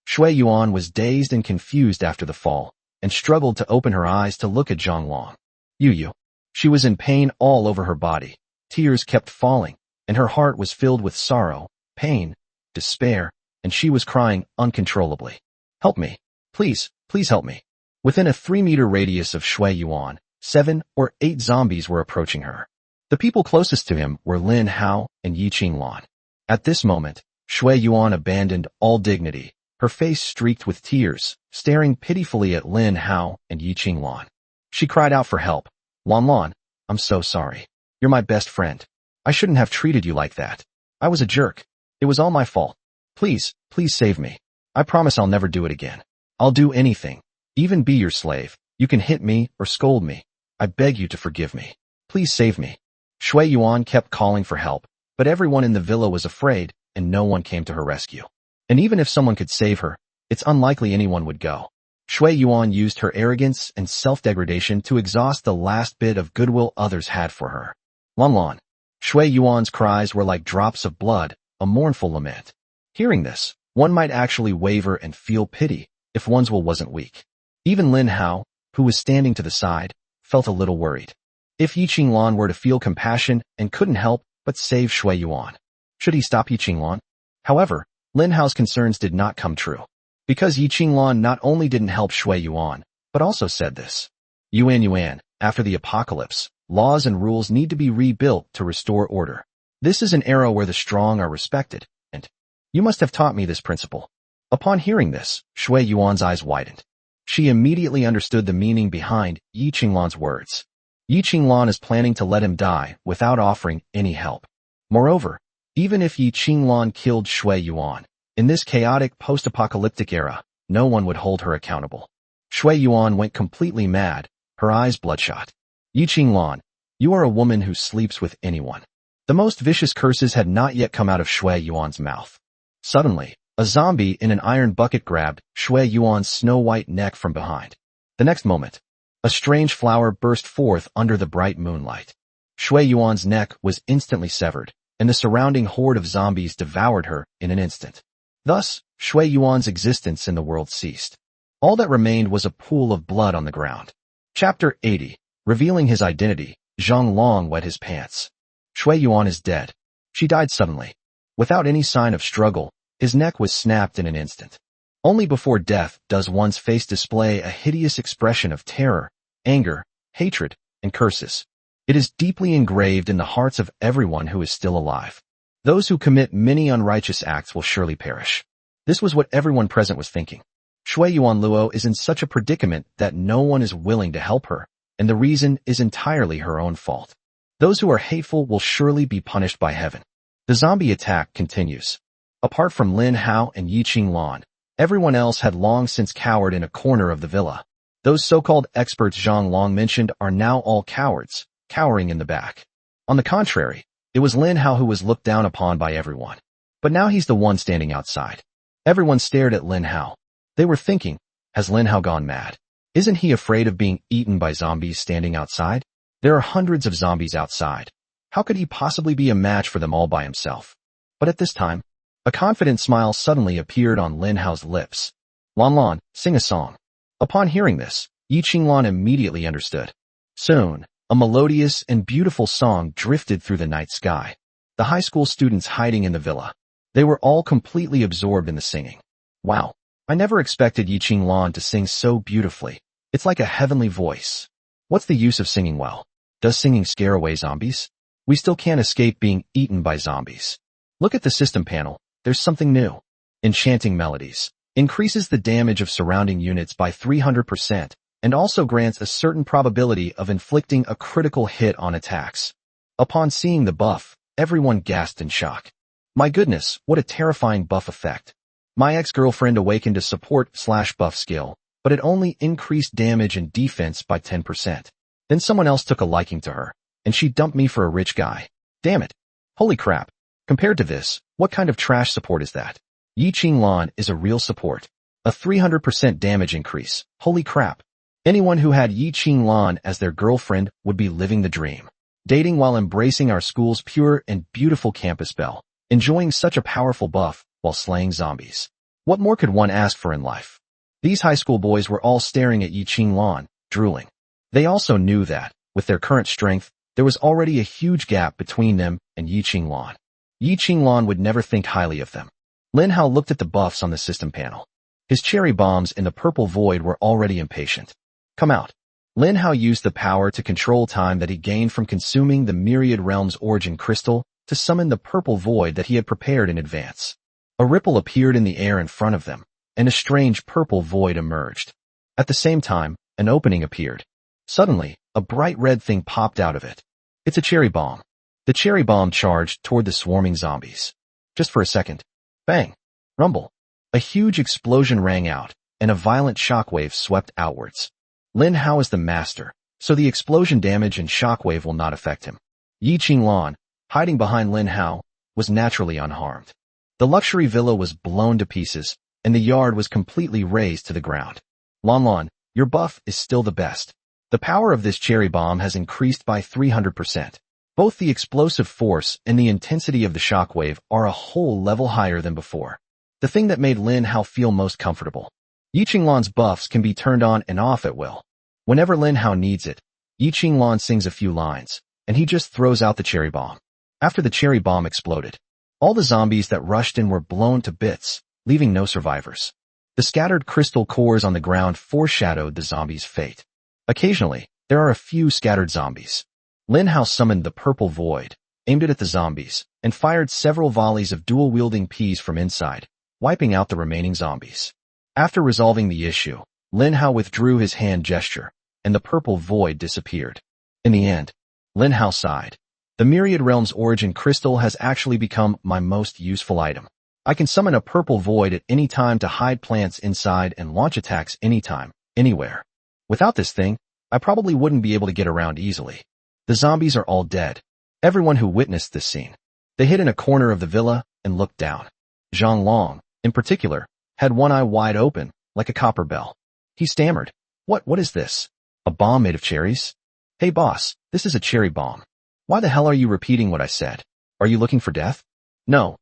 Shui Yuan was dazed and confused after the fall, and struggled to open her eyes to look at Zhang Long. You. She was in pain all over her body. Tears kept falling, and her heart was filled with sorrow, pain, despair, and she was crying uncontrollably. Help me. Please help me. Within a 3-meter radius of Shui Yuan, 7 or 8 zombies were approaching her. The people closest to him were Lin Hao and Yi Qinglan. At this moment, Shui Yuan abandoned all dignity, her face streaked with tears, staring pitifully at Lin Hao and Yi Qinglan. She cried out for help. Lan, I'm so sorry. You're my best friend. I shouldn't have treated you like that. I was a jerk. It was all my fault. Please save me. I promise I'll never do it again. I'll do anything. Even be your slave. You can hit me or scold me. I beg you to forgive me. Please save me. Shui Yuan kept calling for help, but everyone in the villa was afraid, and no one came to her rescue. And even if someone could save her, it's unlikely anyone would go. Shui Yuan used her arrogance and self-degradation to exhaust the last bit of goodwill others had for her. Lan. Shui Yuan's cries were like drops of blood, a mournful lament. Hearing this, one might actually waver and feel pity if one's will wasn't weak. Even Lin Hao, who was standing to the side, felt a little worried. If Yi Qinglan were to feel compassion and couldn't help but save Shui Yuan, should he stop Yi Qinglan? However, Lin Hao's concerns did not come true, because Yi Qinglan not only didn't help Shui Yuan, but also said this. Yuan, after the apocalypse, laws and rules need to be rebuilt to restore order. This is an era where the strong are respected, and you must have taught me this principle. Upon hearing this, Shui Yuan's eyes widened. She immediately understood the meaning behind Yi Qinglan's words. Yi Qinglan is planning to let him die without offering any help. Moreover, even if Yi Qinglan killed Shui Yuan, in this chaotic post-apocalyptic era, no one would hold her accountable. Shui Yuan went completely mad, her eyes bloodshot. Yi Qinglan, you are a woman who sleeps with anyone. The most vicious curses had not yet come out of Shui Yuan's mouth. Suddenly, a zombie in an iron bucket grabbed Shui Yuan's snow-white neck from behind. The next moment, a strange flower burst forth under the bright moonlight. Shui Yuan's neck was instantly severed, and the surrounding horde of zombies devoured her in an instant. Thus, Shui Yuan's existence in the world ceased. All that remained was a pool of blood on the ground. Chapter 80. Revealing his identity, Zhang Long wet his pants. Shui Yuan is dead. She died suddenly. Without any sign of struggle, his neck was snapped in an instant. Only before death does one's face display a hideous expression of terror, anger, hatred, and curses. It is deeply engraved in the hearts of everyone who is still alive. Those who commit many unrighteous acts will surely perish. This was what everyone present was thinking. Shui Yuan Luo is in such a predicament that no one is willing to help her, and the reason is entirely her own fault. Those who are hateful will surely be punished by heaven. The zombie attack continues. Apart from Lin Hao and Yi Qinglan, everyone else had long since cowered in a corner of the villa. Those so-called experts Zhang Long mentioned are now all cowards, cowering in the back. On the contrary, it was Lin Hao who was looked down upon by everyone. But now he's the one standing outside. Everyone stared at Lin Hao. They were thinking, has Lin Hao gone mad? Isn't he afraid of being eaten by zombies standing outside? There are hundreds of zombies outside. How could he possibly be a match for them all by himself? But at this time, a confident smile suddenly appeared on Lin Hao's lips. Lan, sing a song. Upon hearing this, Yi Qinglan immediately understood. Soon, a melodious and beautiful song drifted through the night sky. The high school students hiding in the villa. They were all completely absorbed in the singing. Wow, I never expected Yi Qinglan to sing so beautifully. It's like a heavenly voice. What's the use of singing well? Does singing scare away zombies? We still can't escape being eaten by zombies. Look at the system panel. There's something new. Enchanting melodies. Increases the damage of surrounding units by 300% and also grants a certain probability of inflicting a critical hit on attacks. Upon seeing the buff, everyone gasped in shock. My goodness, what a terrifying buff effect. My ex-girlfriend awakened a support/buff skill, but it only increased damage and defense by 10%. Then someone else took a liking to her, and she dumped me for a rich guy. Damn it. Holy crap. Compared to this, what kind of trash support is that? Yi Qinglan is a real support. A 300% damage increase. Holy crap. Anyone who had Yi Qinglan as their girlfriend would be living the dream. Dating while embracing our school's pure and beautiful campus belle. Enjoying such a powerful buff while slaying zombies. What more could one ask for in life? These high school boys were all staring at Yi Qinglan, drooling. They also knew that, with their current strength, there was already a huge gap between them and Yi Qinglan. Yi Qinglan would never think highly of them. Lin Hao looked at the buffs on the system panel. His cherry bombs in the purple void were already impatient. Come out. Lin Hao used the power to control time that he gained from consuming the Myriad Realms Origin Crystal to summon the purple void that he had prepared in advance. A ripple appeared in the air in front of them, and a strange purple void emerged. At the same time, an opening appeared. Suddenly, a bright red thing popped out of it. It's a cherry bomb. The cherry bomb charged toward the swarming zombies. Just for a second. Bang! Rumble! A huge explosion rang out, and a violent shockwave swept outwards. Lin Hao is the master, so the explosion damage and shockwave will not affect him. Yi Qinglan, hiding behind Lin Hao, was naturally unharmed. The luxury villa was blown to pieces, and the yard was completely razed to the ground. Lan, your buff is still the best. The power of this cherry bomb has increased by 300%. Both the explosive force and the intensity of the shockwave are a whole level higher than before. The thing that made Lin Hao feel most comfortable. Yi Qinglan's buffs can be turned on and off at will. Whenever Lin Hao needs it, Yi Qinglan sings a few lines, and he just throws out the cherry bomb. After the cherry bomb exploded, all the zombies that rushed in were blown to bits, leaving no survivors. The scattered crystal cores on the ground foreshadowed the zombies' fate. Occasionally, there are a few scattered zombies. Lin Hao summoned the purple void, aimed it at the zombies, and fired several volleys of dual-wielding peas from inside, wiping out the remaining zombies. After resolving the issue, Lin Hao withdrew his hand gesture, and the purple void disappeared. In the end, Lin Hao sighed. The Myriad Realms Origin Crystal has actually become my most useful item. I can summon a purple void at any time to hide plants inside and launch attacks anytime, anywhere. Without this thing, I probably wouldn't be able to get around easily. The zombies are all dead. Everyone who witnessed this scene. They hid in a corner of the villa and looked down. Zhang Long, in particular, had one eye wide open, like a copper bell. He stammered, What is this? A bomb made of cherries? Hey boss, this is a cherry bomb. Why the hell are you repeating what I said? Are you looking for death? No,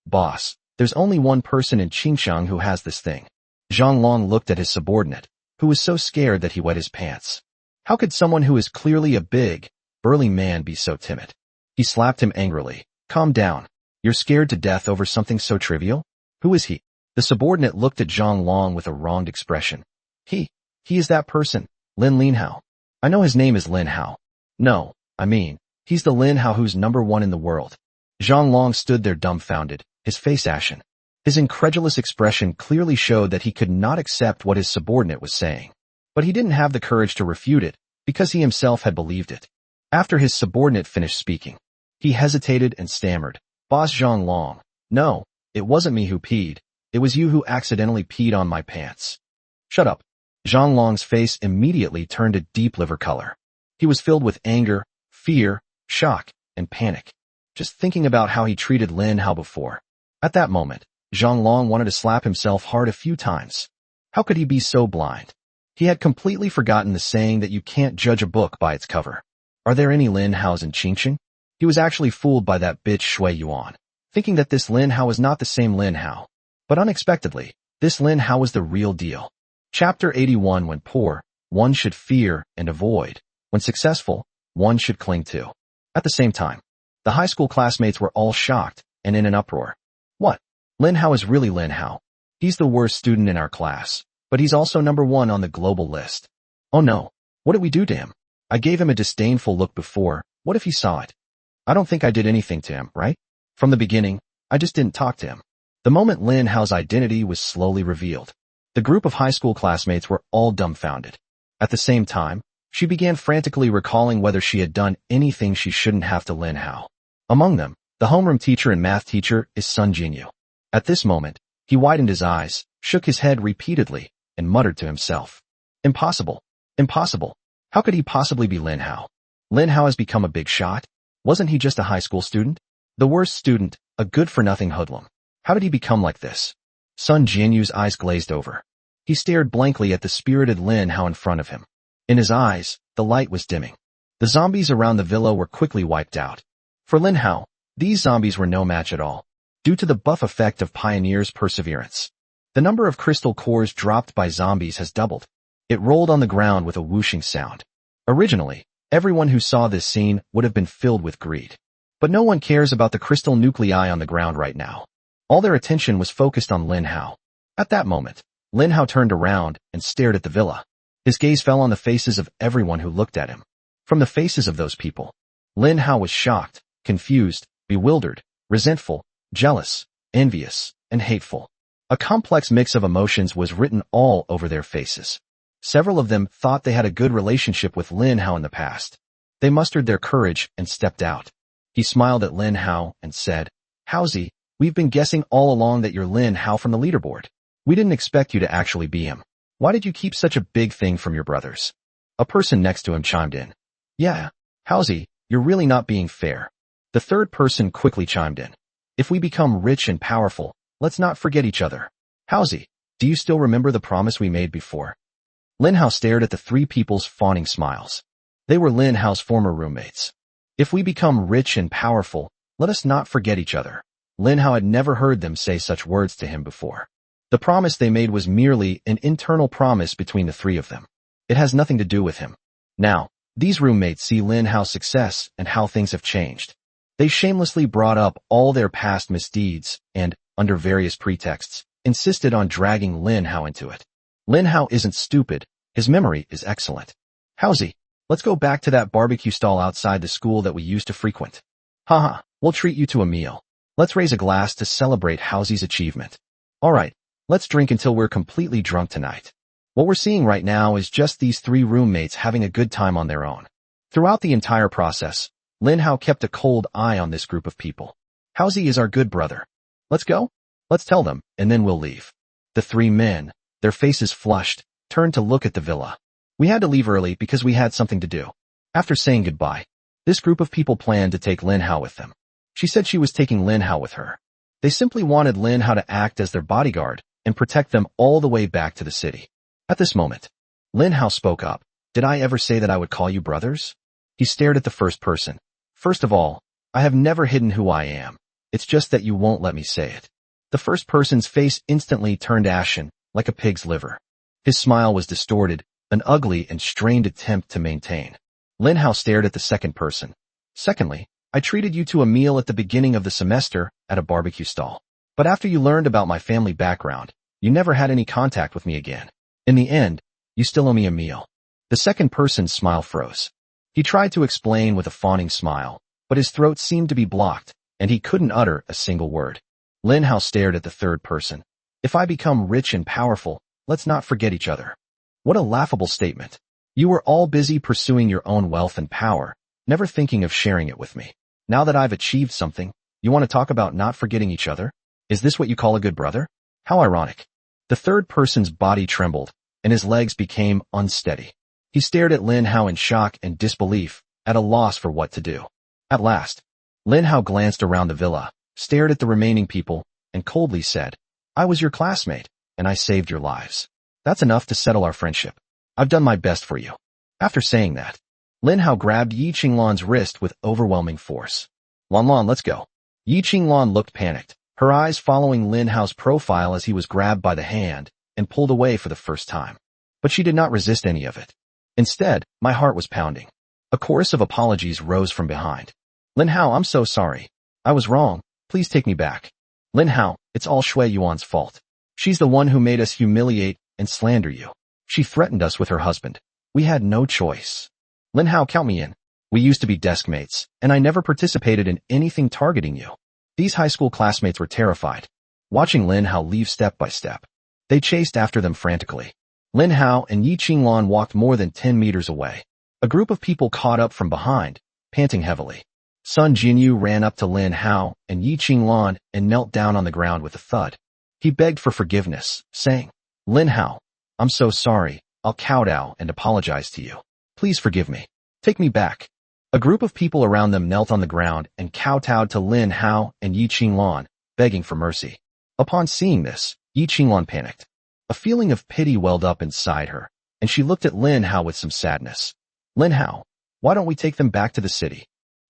boss. There's only one person in Qingsheng who has this thing. Zhang Long looked at his subordinate, who was so scared that he wet his pants. How could someone who is clearly a big, burly man be so timid? He slapped him angrily. Calm down. You're scared to death over something so trivial? Who is he? The subordinate looked at Zhang Long with a wronged expression. He is that person, Lin Hao. I know his name is Lin Hao. No, I mean, he's the Lin Hao who's #1 in the world. Zhang Long stood there dumbfounded, his face ashen. His incredulous expression clearly showed that he could not accept what his subordinate was saying. But he didn't have the courage to refute it, because he himself had believed it. After his subordinate finished speaking, he hesitated and stammered, Boss Zhang Long, no, it wasn't me who peed. It was you who accidentally peed on my pants. Shut up. Zhang Long's face immediately turned a deep liver color. He was filled with anger, fear, shock, and panic. Just thinking about how he treated Lin Hao before. At that moment, Zhang Long wanted to slap himself hard a few times. How could he be so blind? He had completely forgotten the saying that you can't judge a book by its cover. Are there any Lin Haos in Qingsheng? He was actually fooled by that bitch Shui Yuan, thinking that this Lin Hao was not the same Lin Hao. But unexpectedly, this Lin Hao was the real deal. Chapter 81. When poor, one should fear and avoid. When successful, one should cling to. At the same time, the high school classmates were all shocked and in an uproar. What? Lin Hao is really Lin Hao. He's the worst student in our class, but he's also #1 on the global list. Oh no, what did we do to him? I gave him a disdainful look before. What if he saw it? I don't think I did anything to him, right? From the beginning, I just didn't talk to him. The moment Lin Hao's identity was slowly revealed, the group of high school classmates were all dumbfounded. At the same time, she began frantically recalling whether she had done anything she shouldn't have to Lin Hao. Among them, the homeroom teacher and math teacher is Sun Jinyu. At this moment, he widened his eyes, shook his head repeatedly, and muttered to himself. Impossible. Impossible. How could he possibly be Lin Hao? Lin Hao has become a big shot? Wasn't he just a high school student? The worst student, a good-for-nothing hoodlum. How did he become like this? Sun Jianyu's eyes glazed over. He stared blankly at the spirited Lin Hao in front of him. In his eyes, the light was dimming. The zombies around the villa were quickly wiped out. For Lin Hao, these zombies were no match at all, due to the buff effect of Pioneer's perseverance. The number of crystal cores dropped by zombies has doubled. It rolled on the ground with a whooshing sound. Originally, everyone who saw this scene would have been filled with greed. But no one cares about the crystal nuclei on the ground right now. All their attention was focused on Lin Hao. At that moment, Lin Hao turned around and stared at the villa. His gaze fell on the faces of everyone who looked at him. From the faces of those people, Lin Hao was shocked, confused, bewildered, resentful, jealous, envious, and hateful. A complex mix of emotions was written all over their faces. Several of them thought they had a good relationship with Lin Hao in the past. They mustered their courage and stepped out. He smiled at Lin Hao and said, "Haozi, we've been guessing all along that you're Lin Hao from the leaderboard. We didn't expect you to actually be him. Why did you keep such a big thing from your brothers?" A person next to him chimed in. "Yeah, Haozi, you're really not being fair." The third person quickly chimed in. "If we become rich and powerful, let's not forget each other. Haozi, do you still remember the promise we made before?" Lin Hao stared at the three people's fawning smiles. They were Lin Hao's former roommates. "If we become rich and powerful, let us not forget each other." Lin Hao had never heard them say such words to him before. The promise they made was merely an internal promise between the three of them. It has nothing to do with him. Now, these roommates see Lin Hao's success and how things have changed. They shamelessly brought up all their past misdeeds and, under various pretexts, insisted on dragging Lin Hao into it. Lin Hao isn't stupid. His memory is excellent. "Haozi, let's go back to that barbecue stall outside the school that we used to frequent. Haha, we'll treat you to a meal. Let's raise a glass to celebrate Haozi's achievement. Alright, let's drink until we're completely drunk tonight." What we're seeing right now is just these three roommates having a good time on their own. Throughout the entire process, Lin Hao kept a cold eye on this group of people. "Haozi is our good brother. Let's go? Let's tell them, and then we'll leave." The three men, their faces flushed, turned to look at the villa. "We had to leave early because we had something to do." After saying goodbye, this group of people planned to take Lin Hao with them. She said she was taking Lin Hao with her. They simply wanted Lin Hao to act as their bodyguard and protect them all the way back to the city. At this moment, Lin Hao spoke up. "Did I ever say that I would call you brothers?" He stared at the first person. "First of all, I have never hidden who I am. It's just that you won't let me say it." The first person's face instantly turned ashen, like a pig's liver. His smile was distorted, an ugly and strained attempt to maintain. Lin Hao stared at the second person. "Secondly, I treated you to a meal at the beginning of the semester at a barbecue stall. But after you learned about my family background, you never had any contact with me again. In the end, you still owe me a meal." The second person's smile froze. He tried to explain with a fawning smile, but his throat seemed to be blocked, and he couldn't utter a single word. Lin Hao stared at the third person. "If I become rich and powerful, let's not forget each other." What a laughable statement. You were all busy pursuing your own wealth and power, never thinking of sharing it with me. Now that I've achieved something, you want to talk about not forgetting each other? Is this what you call a good brother? How ironic. The third person's body trembled, and his legs became unsteady. He stared at Lin Hao in shock and disbelief, at a loss for what to do. At last, Lin Hao glanced around the villa, stared at the remaining people, and coldly said, "I was your classmate, and I saved your lives. That's enough to settle our friendship. I've done my best for you." After saying that, Lin Hao grabbed Yi Qinglan's wrist with overwhelming force. "Lan, let's go." Yi Qinglan looked panicked, her eyes following Lin Hao's profile as he was grabbed by the hand and pulled away for the first time. But she did not resist any of it. Instead, my heart was pounding. A chorus of apologies rose from behind. "Lin Hao, I'm so sorry. I was wrong. Please take me back." "Lin Hao, it's all Shui Yuan's fault. She's the one who made us humiliate and slander you. She threatened us with her husband. We had no choice. Lin Hao, count me in. We used to be desk mates, and I never participated in anything targeting you." These high school classmates were terrified, watching Lin Hao leave step by step. They chased after them frantically. Lin Hao and Yi Qinglan walked more than 10 meters away. A group of people caught up from behind, panting heavily. Sun Jianyu ran up to Lin Hao and Yi Qinglan and knelt down on the ground with a thud. He begged for forgiveness, saying, "Lin Hao, I'm so sorry. I'll kowtow and apologize to you. Please forgive me. Take me back." A group of people around them knelt on the ground and kowtowed to Lin Hao and Yi Qinglan, begging for mercy. Upon seeing this, Yi Qinglan panicked. A feeling of pity welled up inside her, and she looked at Lin Hao with some sadness. Lin Hao, why don't we take them back to the city?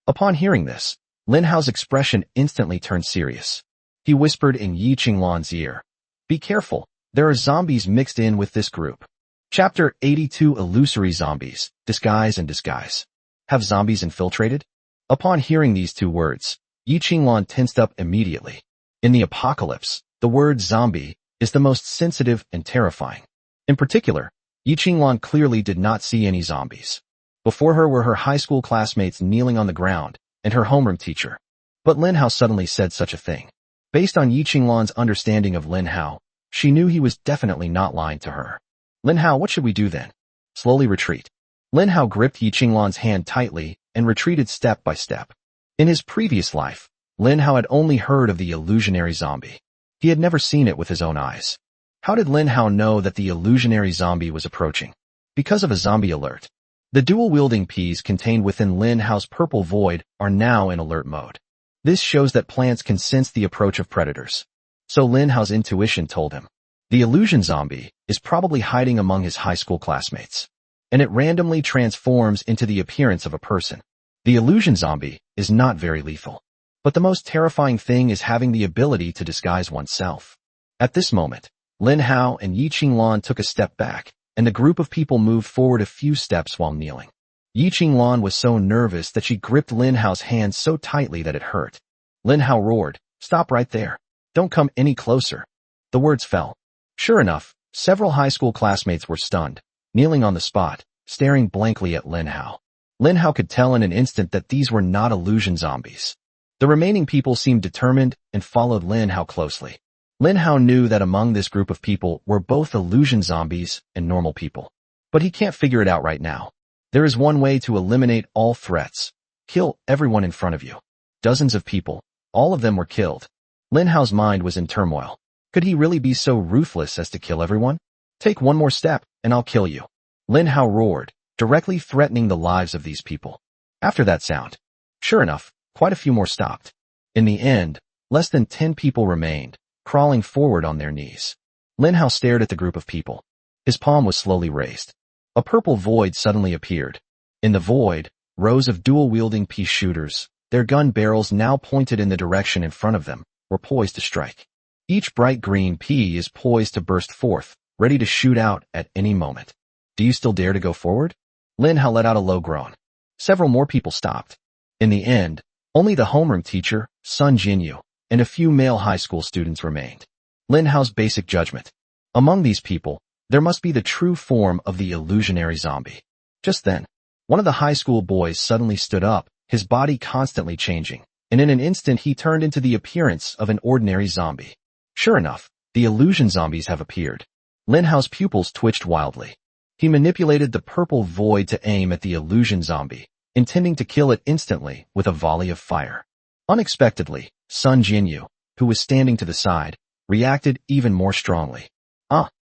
Upon hearing this, Lin Hao's expression instantly turned serious. He whispered in Yi Qinglan's ear. Be careful, there are zombies mixed in with this group. Chapter 82 Illusory Zombies, Disguise and Disguise. Have zombies infiltrated? Upon hearing these two words, Yi Qinglan tensed up immediately. In the apocalypse, the word zombie is the most sensitive and terrifying. In particular, Yi Qinglan clearly did not see any zombies. Before her were her high school classmates kneeling on the ground, and her homeroom teacher. But Lin Hao suddenly said such a thing. Based on Yi Qinglan's understanding of Lin Hao, she knew he was definitely not lying to her. Lin Hao, what should we do then? Slowly retreat. Lin Hao gripped Yi Qinglan's hand tightly and retreated step by step. In his previous life, Lin Hao had only heard of the illusionary zombie. He had never seen it with his own eyes. How did Lin Hao know that the illusionary zombie was approaching? Because of a zombie alert. The dual-wielding peas contained within Lin Hao's purple void are now in alert mode. This shows that plants can sense the approach of predators. So Lin Hao's intuition told him. The illusion zombie is probably hiding among his high school classmates. And it randomly transforms into the appearance of a person. The illusion zombie is not very lethal. But the most terrifying thing is having the ability to disguise oneself. At this moment, Lin Hao and Yi Qinglan took a step back, and the group of people moved forward a few steps while kneeling. Yi Qinglan was so nervous that she gripped Lin Hao's hand so tightly that it hurt. Lin Hao roared, "Stop right there. Don't come any closer." The words fell. Sure enough, several high school classmates were stunned, kneeling on the spot, staring blankly at Lin Hao. Lin Hao could tell in an instant that these were not illusion zombies. The remaining people seemed determined and followed Lin Hao closely. Lin Hao knew that among this group of people were both illusion zombies and normal people. But he can't figure it out right now. There is one way to eliminate all threats. Kill everyone in front of you. Dozens of people. All of them were killed. Lin Hao's mind was in turmoil. Could he really be so ruthless as to kill everyone? Take one more step, and I'll kill you. Lin Hao roared, directly threatening the lives of these people. After that sound, sure enough, quite a few more stopped. In the end, less than 10 people remained, crawling forward on their knees. Lin Hao stared at the group of people. His palm was slowly raised. A purple void suddenly appeared. In the void, rows of dual-wielding pea shooters, their gun barrels now pointed in the direction in front of them, were poised to strike. Each bright green pea is poised to burst forth, ready to shoot out at any moment. Do you still dare to go forward? Lin Hao let out a low groan. Several more people stopped. In the end, only the homeroom teacher, Sun Jinyu, and a few male high school students remained. Lin Hao's basic judgment. Among these people, there must be the true form of the illusionary zombie. Just then, one of the high school boys suddenly stood up, his body constantly changing, and in an instant he turned into the appearance of an ordinary zombie. Sure enough, the illusion zombies have appeared. Lin Hao's pupils twitched wildly. He manipulated the purple void to aim at the illusion zombie, intending to kill it instantly with a volley of fire. Unexpectedly, Sun Jinyu, who was standing to the side, reacted even more strongly.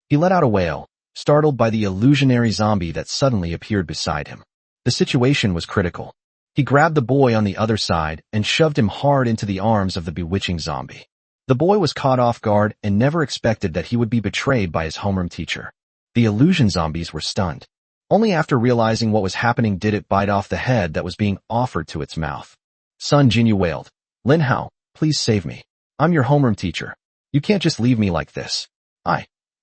He let out a wail, startled by the illusionary zombie that suddenly appeared beside him. The situation was critical. He grabbed the boy on the other side and shoved him hard into the arms of the bewitching zombie. The boy was caught off guard and never expected that he would be betrayed by his homeroom teacher. The illusion zombies were stunned. Only after realizing what was happening did it bite off the head that was being offered to its mouth. Sun Jinyu wailed, "Lin Hao, please save me. I'm your homeroom teacher. You can't just leave me like this.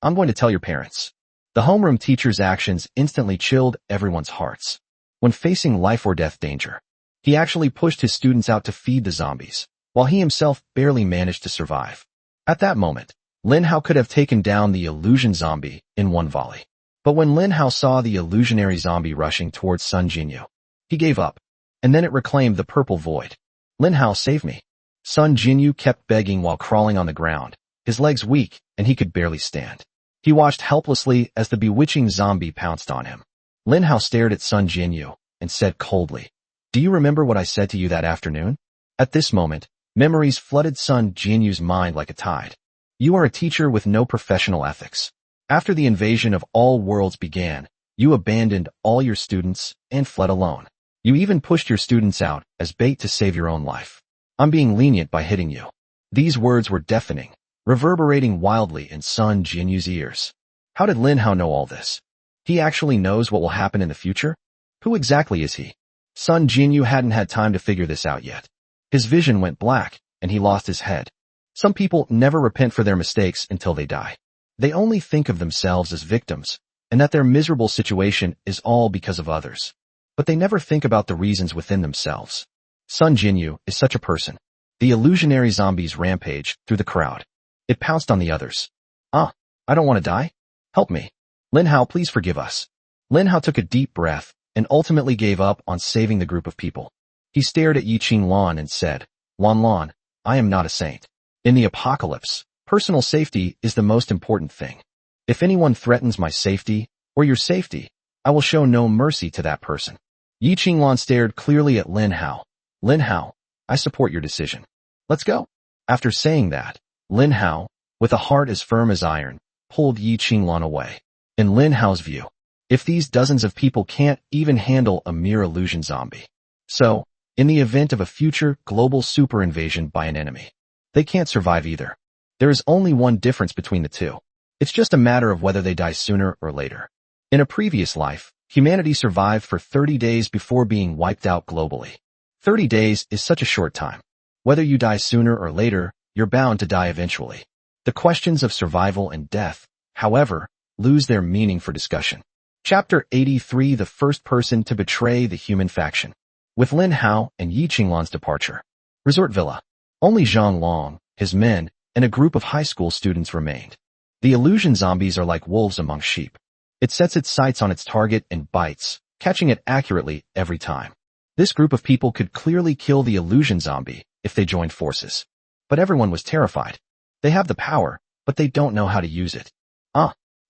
I'm going to tell your parents." The homeroom teacher's actions instantly chilled everyone's hearts. When facing life or death danger, he actually pushed his students out to feed the zombies, while he himself barely managed to survive. At that moment, Lin Hao could have taken down the illusion zombie in one volley. But when Lin Hao saw the illusionary zombie rushing towards Sun Jinyu, he gave up, and then it reclaimed the purple void. "Lin Hao, save me." Sun Jinyu kept begging while crawling on the ground, his legs weak, and he could barely stand. He watched helplessly as the bewitching zombie pounced on him. Lin Hao stared at Sun Jinyu and said coldly, "Do you remember what I said to you that afternoon?" At this moment, memories flooded Sun Jinyu's mind like a tide. "You are a teacher with no professional ethics. After the invasion of all worlds began, you abandoned all your students and fled alone. You even pushed your students out as bait to save your own life. I'm being lenient by hitting you." These words were deafening, reverberating wildly in Sun Jinyu's ears. How did Lin Hao know all this? He actually knows what will happen in the future? Who exactly is he? Sun Jinyu hadn't had time to figure this out yet. His vision went black, and he lost his head. Some people never repent for their mistakes until they die. They only think of themselves as victims, and that their miserable situation is all because of others. But they never think about the reasons within themselves. Sun Jinyu is such a person. The illusionary zombies rampaged through the crowd. It pounced on the others. I don't want to die? Help me. Lin Hao, please forgive us. Lin Hao took a deep breath and ultimately gave up on saving the group of people. He stared at Yi Qinglan and said, Lan, I am not a saint. In the apocalypse, personal safety is the most important thing. If anyone threatens my safety, or your safety, I will show no mercy to that person. Yi Qinglan stared clearly at Lin Hao. Lin Hao, I support your decision. Let's go. After saying that, Lin Hao, with a heart as firm as iron, pulled Yi Qinglan away. In Lin Hao's view, if these dozens of people can't even handle a mere illusion zombie, so, in the event of a future global super invasion by an enemy, they can't survive either. There is only one difference between the two. It's just a matter of whether they die sooner or later. In a previous life, humanity survived for 30 days before being wiped out globally. 30 days is such a short time. Whether you die sooner or later, you're bound to die eventually. The questions of survival and death, however, lose their meaning for discussion. Chapter 83: The first person to betray the human faction. With Lin Hao and Yi Qinglan's departure. Resort Villa. Only Zhang Long, his men, and a group of high school students remained. The illusion zombies are like wolves among sheep. It sets its sights on its target and bites, catching it accurately every time. This group of people could clearly kill the illusion zombie if they joined forces. But everyone was terrified. They have the power, but they don't know how to use it.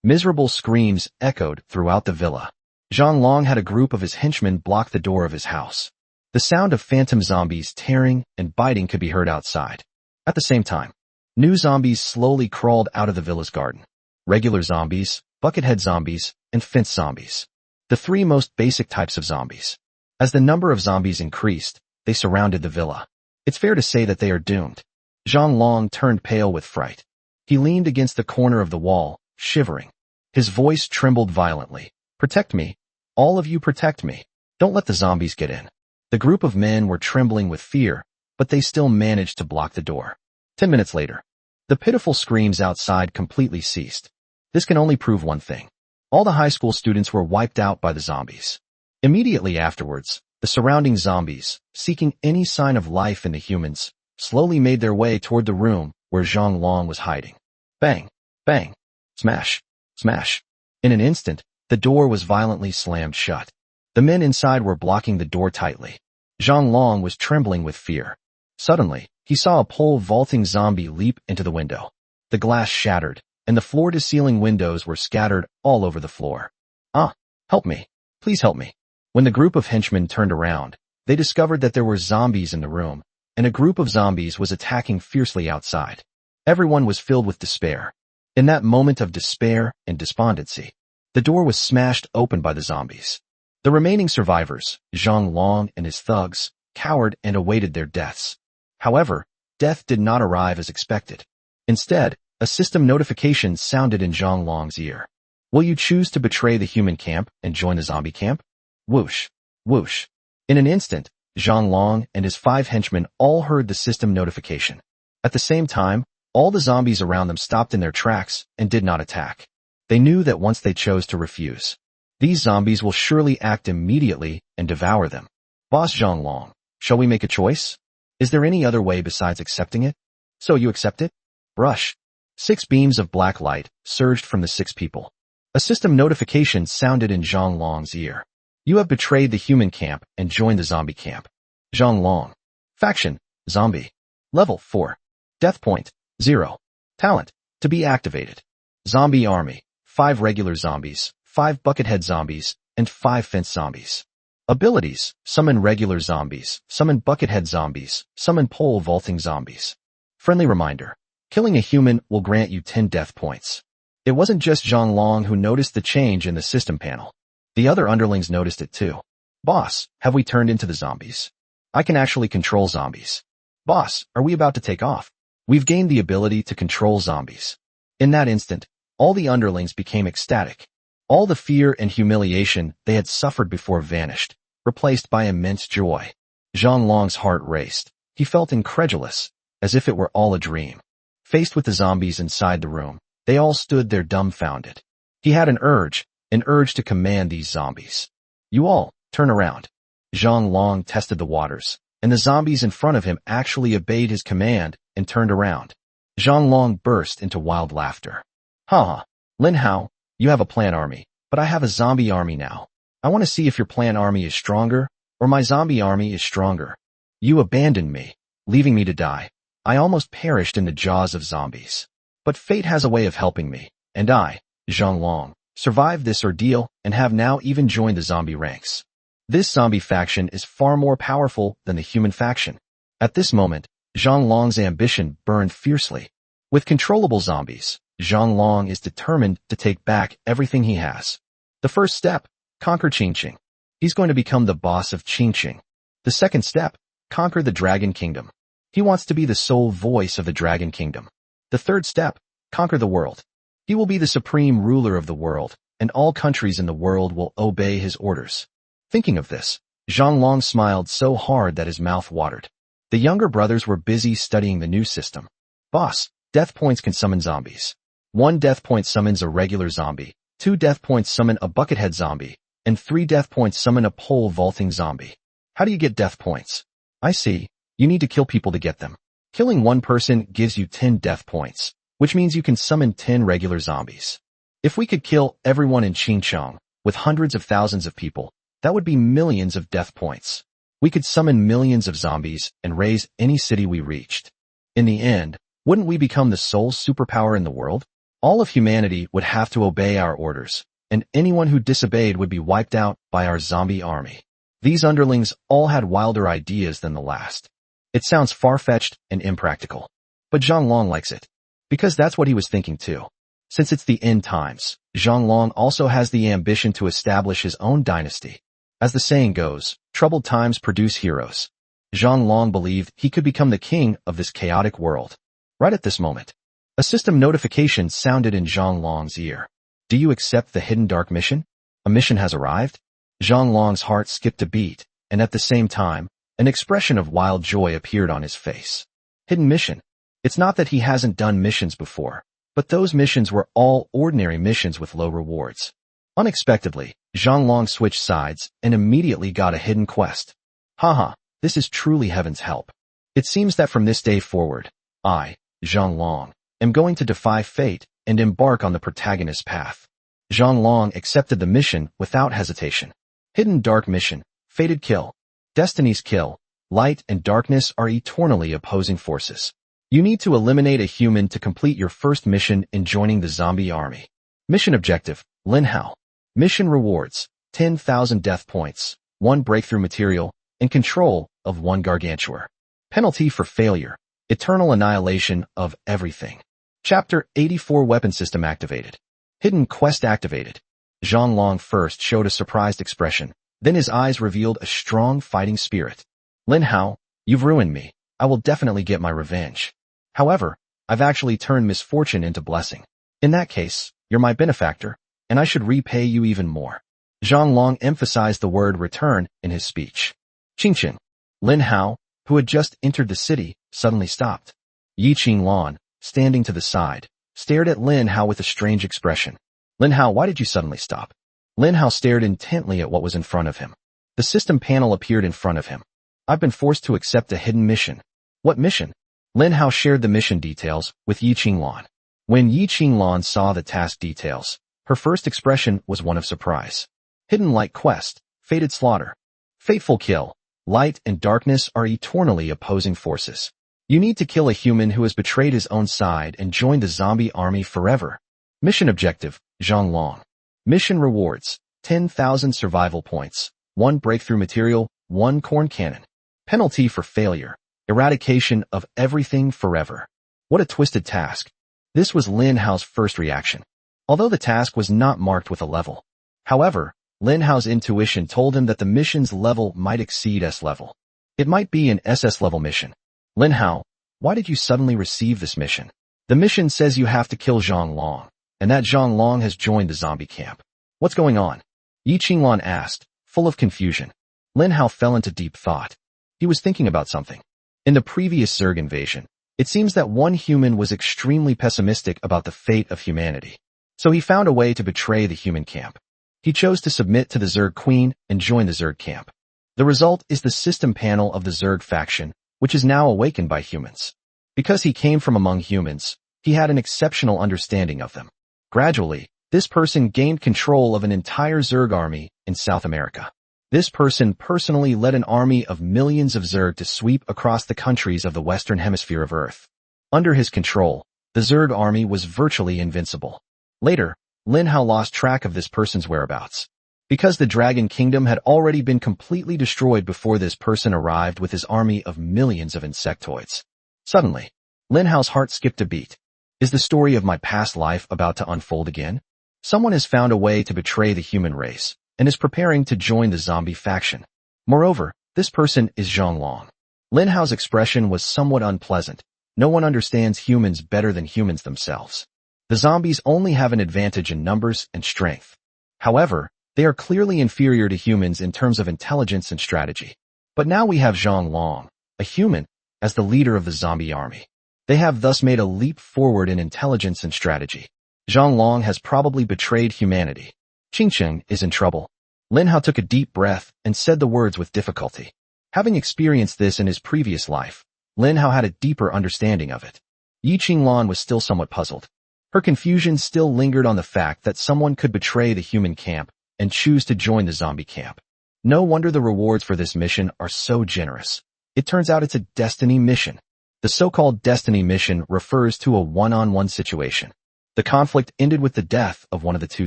Miserable screams echoed throughout the villa. Zhang Long had a group of his henchmen block the door of his house. The sound of phantom zombies tearing and biting could be heard outside. At the same time, new zombies slowly crawled out of the villa's garden. Regular zombies, buckethead zombies, and fence zombies. The three most basic types of zombies. As the number of zombies increased, they surrounded the villa. It's fair to say that they are doomed. Zhang Long turned pale with fright. He leaned against the corner of the wall, shivering. His voice trembled violently. Protect me. All of you protect me. Don't let the zombies get in. The group of men were trembling with fear, but they still managed to block the door. 10 minutes later, the pitiful screams outside completely ceased. This can only prove one thing. All the high school students were wiped out by the zombies. Immediately afterwards, the surrounding zombies, seeking any sign of life in the humans, slowly made their way toward the room where Zhang Long was hiding. Bang! Bang! Smash! Smash! In an instant, the door was violently slammed shut. The men inside were blocking the door tightly. Zhang Long was trembling with fear. Suddenly, he saw a pole vaulting zombie leap into the window. The glass shattered, and the floor-to-ceiling windows were scattered all over the floor. Help me. Please help me. When the group of henchmen turned around, they discovered that there were zombies in the room, and a group of zombies was attacking fiercely outside. Everyone was filled with despair. In that moment of despair and despondency, the door was smashed open by the zombies. The remaining survivors, Zhang Long and his thugs, cowered and awaited their deaths. However, death did not arrive as expected. Instead, a system notification sounded in Zhang Long's ear. Will you choose to betray the human camp and join the zombie camp? Whoosh, whoosh. In an instant, Zhang Long and his 5 henchmen all heard the system notification. At the same time, all the zombies around them stopped in their tracks and did not attack. They knew that once they chose to refuse, these zombies will surely act immediately and devour them. Boss Zhang Long, shall we make a choice? Is there any other way besides accepting it? So you accept it? Brush. 6 beams of black light surged from the 6 people. A system notification sounded in Zhang Long's ear. You have betrayed the human camp and joined the zombie camp. Zhang Long. Faction, zombie. Level 4. Death point, 0. Talent, to be activated. Zombie army, 5 regular zombies, 5 buckethead zombies, and 5 fence zombies. Abilities, summon regular zombies, summon buckethead zombies, summon pole vaulting zombies. Friendly reminder, killing a human will grant you 10 death points. It wasn't just Zhang Long who noticed the change in the system panel. The other underlings noticed it too. Boss, have we turned into the zombies? I can actually control zombies. Boss, are we about to take off? We've gained the ability to control zombies. In that instant, all the underlings became ecstatic. All the fear and humiliation they had suffered before vanished, replaced by immense joy. Zhang Long's heart raced. He felt incredulous, as if it were all a dream. Faced with the zombies inside the room, they all stood there dumbfounded. He had an urge to command these zombies. You all, turn around. Zhang Long tested the waters, and the zombies in front of him actually obeyed his command and turned around. Zhang Long burst into wild laughter. Ha! Lin Hao, you have a plant army, but I have a zombie army now. I want to see if your plant army is stronger, or my zombie army is stronger. You abandoned me, leaving me to die. I almost perished in the jaws of zombies. But fate has a way of helping me, and I, Zhang Long, survived this ordeal and have now even joined the zombie ranks. This zombie faction is far more powerful than the human faction. At this moment, Zhang Long's ambition burned fiercely. With controllable zombies, Zhang Long is determined to take back everything he has. The first step, conquer Qingqing. He's going to become the boss of Qingqing. The second step, conquer the Dragon Kingdom. He wants to be the sole voice of the Dragon Kingdom. The third step, conquer the world. He will be the supreme ruler of the world, and all countries in the world will obey his orders. Thinking of this, Zhang Long smiled so hard that his mouth watered. The younger brothers were busy studying the new system. Boss, death points can summon zombies. 1 death point summons a regular zombie, 2 death points summon a buckethead zombie, and 3 death points summon a pole vaulting zombie. How do you get death points? I see. You need to kill people to get them. Killing 1 person gives you 10 death points, which means you can summon 10 regular zombies. If we could kill everyone in Qingqiang, with hundreds of thousands of people, that would be millions of death points. We could summon millions of zombies and raise any city we reached. In the end, wouldn't we become the sole superpower in the world? All of humanity would have to obey our orders, and anyone who disobeyed would be wiped out by our zombie army. These underlings all had wilder ideas than the last. It sounds far-fetched and impractical. But Zhang Long likes it. Because that's what he was thinking too. Since it's the end times, Zhang Long also has the ambition to establish his own dynasty. As the saying goes, troubled times produce heroes. Zhang Long believed he could become the king of this chaotic world. Right at this moment, a system notification sounded in Zhang Long's ear. Do you accept the Hidden Dark mission? A mission has arrived? Zhang Long's heart skipped a beat, and at the same time, an expression of wild joy appeared on his face. Hidden mission. It's not that he hasn't done missions before, but those missions were all ordinary missions with low rewards. Unexpectedly, Zhang Long switched sides and immediately got a hidden quest. Haha, this is truly heaven's help. It seems that from this day forward, I, Zhang Long, am going to defy fate and embark on the protagonist's path. Zhang Long accepted the mission without hesitation. Hidden Dark Mission, Fated Kill. Destiny's kill. Light and darkness are eternally opposing forces. You need to eliminate a human to complete your first mission in joining the zombie army. Mission objective, Lin Hao. Mission rewards, 10,000 death points, 1 breakthrough material, and control of 1 gargantuar. Penalty for failure, eternal annihilation of everything. Chapter 84 Weapon System activated. Hidden quest activated. Zhang Long first showed a surprised expression, then his eyes revealed a strong fighting spirit. Lin Hao, you've ruined me. I will definitely get my revenge. However, I've actually turned misfortune into blessing. In that case, you're my benefactor, and I should repay you even more. Zhang Long emphasized the word return in his speech. Qingqing. Lin Hao, who had just entered the city, suddenly stopped. Yi Qinglan, standing to the side, stared at Lin Hao with a strange expression. Lin Hao, why did you suddenly stop? Lin Hao stared intently at what was in front of him. The system panel appeared in front of him. I've been forced to accept a hidden mission. What mission? Lin Hao shared the mission details with Yi Qinglan. When Yi Qinglan saw the task details, her first expression was one of surprise. Hidden Light Quest, Fated Slaughter. Fateful Kill. Light and darkness are eternally opposing forces. You need to kill a human who has betrayed his own side and joined the zombie army forever. Mission objective, Zhang Long. Mission rewards, 10,000 survival points, 1 breakthrough material, 1 corn cannon. Penalty for failure, eradication of everything forever. What a twisted task. This was Lin Hao's first reaction. Although the task was not marked with a level. However, Lin Hao's intuition told him that the mission's level might exceed S level. It might be an SS level mission. Lin Hao, Why did you suddenly receive this mission? The mission says you have to kill Zhang Long, and that Zhang Long has joined the zombie camp. What's going on? Yi Qinglan asked, full of confusion. Lin Hao fell into deep thought. He was thinking about something. In the previous Zerg invasion, it seems that one human was extremely pessimistic about the fate of humanity. So he found a way to betray the human camp. He chose to submit to the Zerg Queen and join the Zerg camp. The result is the system panel of the Zerg faction, which is now awakened by humans. Because he came from among humans, he had an exceptional understanding of them. Gradually, this person gained control of an entire Zerg army in South America. This person personally led an army of millions of Zerg to sweep across the countries of the Western Hemisphere of Earth. Under his control, the Zerg army was virtually invincible. Later, Lin Hao lost track of this person's whereabouts. Because the Dragon Kingdom had already been completely destroyed before this person arrived with his army of millions of insectoids. Suddenly, Lin Hao's heart skipped a beat. Is the story of my past life about to unfold again? Someone has found a way to betray the human race and is preparing to join the zombie faction. Moreover, this person is Zhang Long. Lin Hao's expression was somewhat unpleasant. No one understands humans better than humans themselves. The zombies only have an advantage in numbers and strength. However, they are clearly inferior to humans in terms of intelligence and strategy. But now we have Zhang Long, a human, as the leader of the zombie army. They have thus made a leap forward in intelligence and strategy. Zhang Long has probably betrayed humanity. Qingcheng is in trouble. Lin Hao took a deep breath and said the words with difficulty. Having experienced this in his previous life, Lin Hao had a deeper understanding of it. Yi Qinglan was still somewhat puzzled. Her confusion still lingered on the fact that someone could betray the human camp and choose to join the zombie camp. No wonder the rewards for this mission are so generous. It turns out it's a destiny mission. The so-called destiny mission refers to a one-on-one situation. The conflict ended with the death of one of the two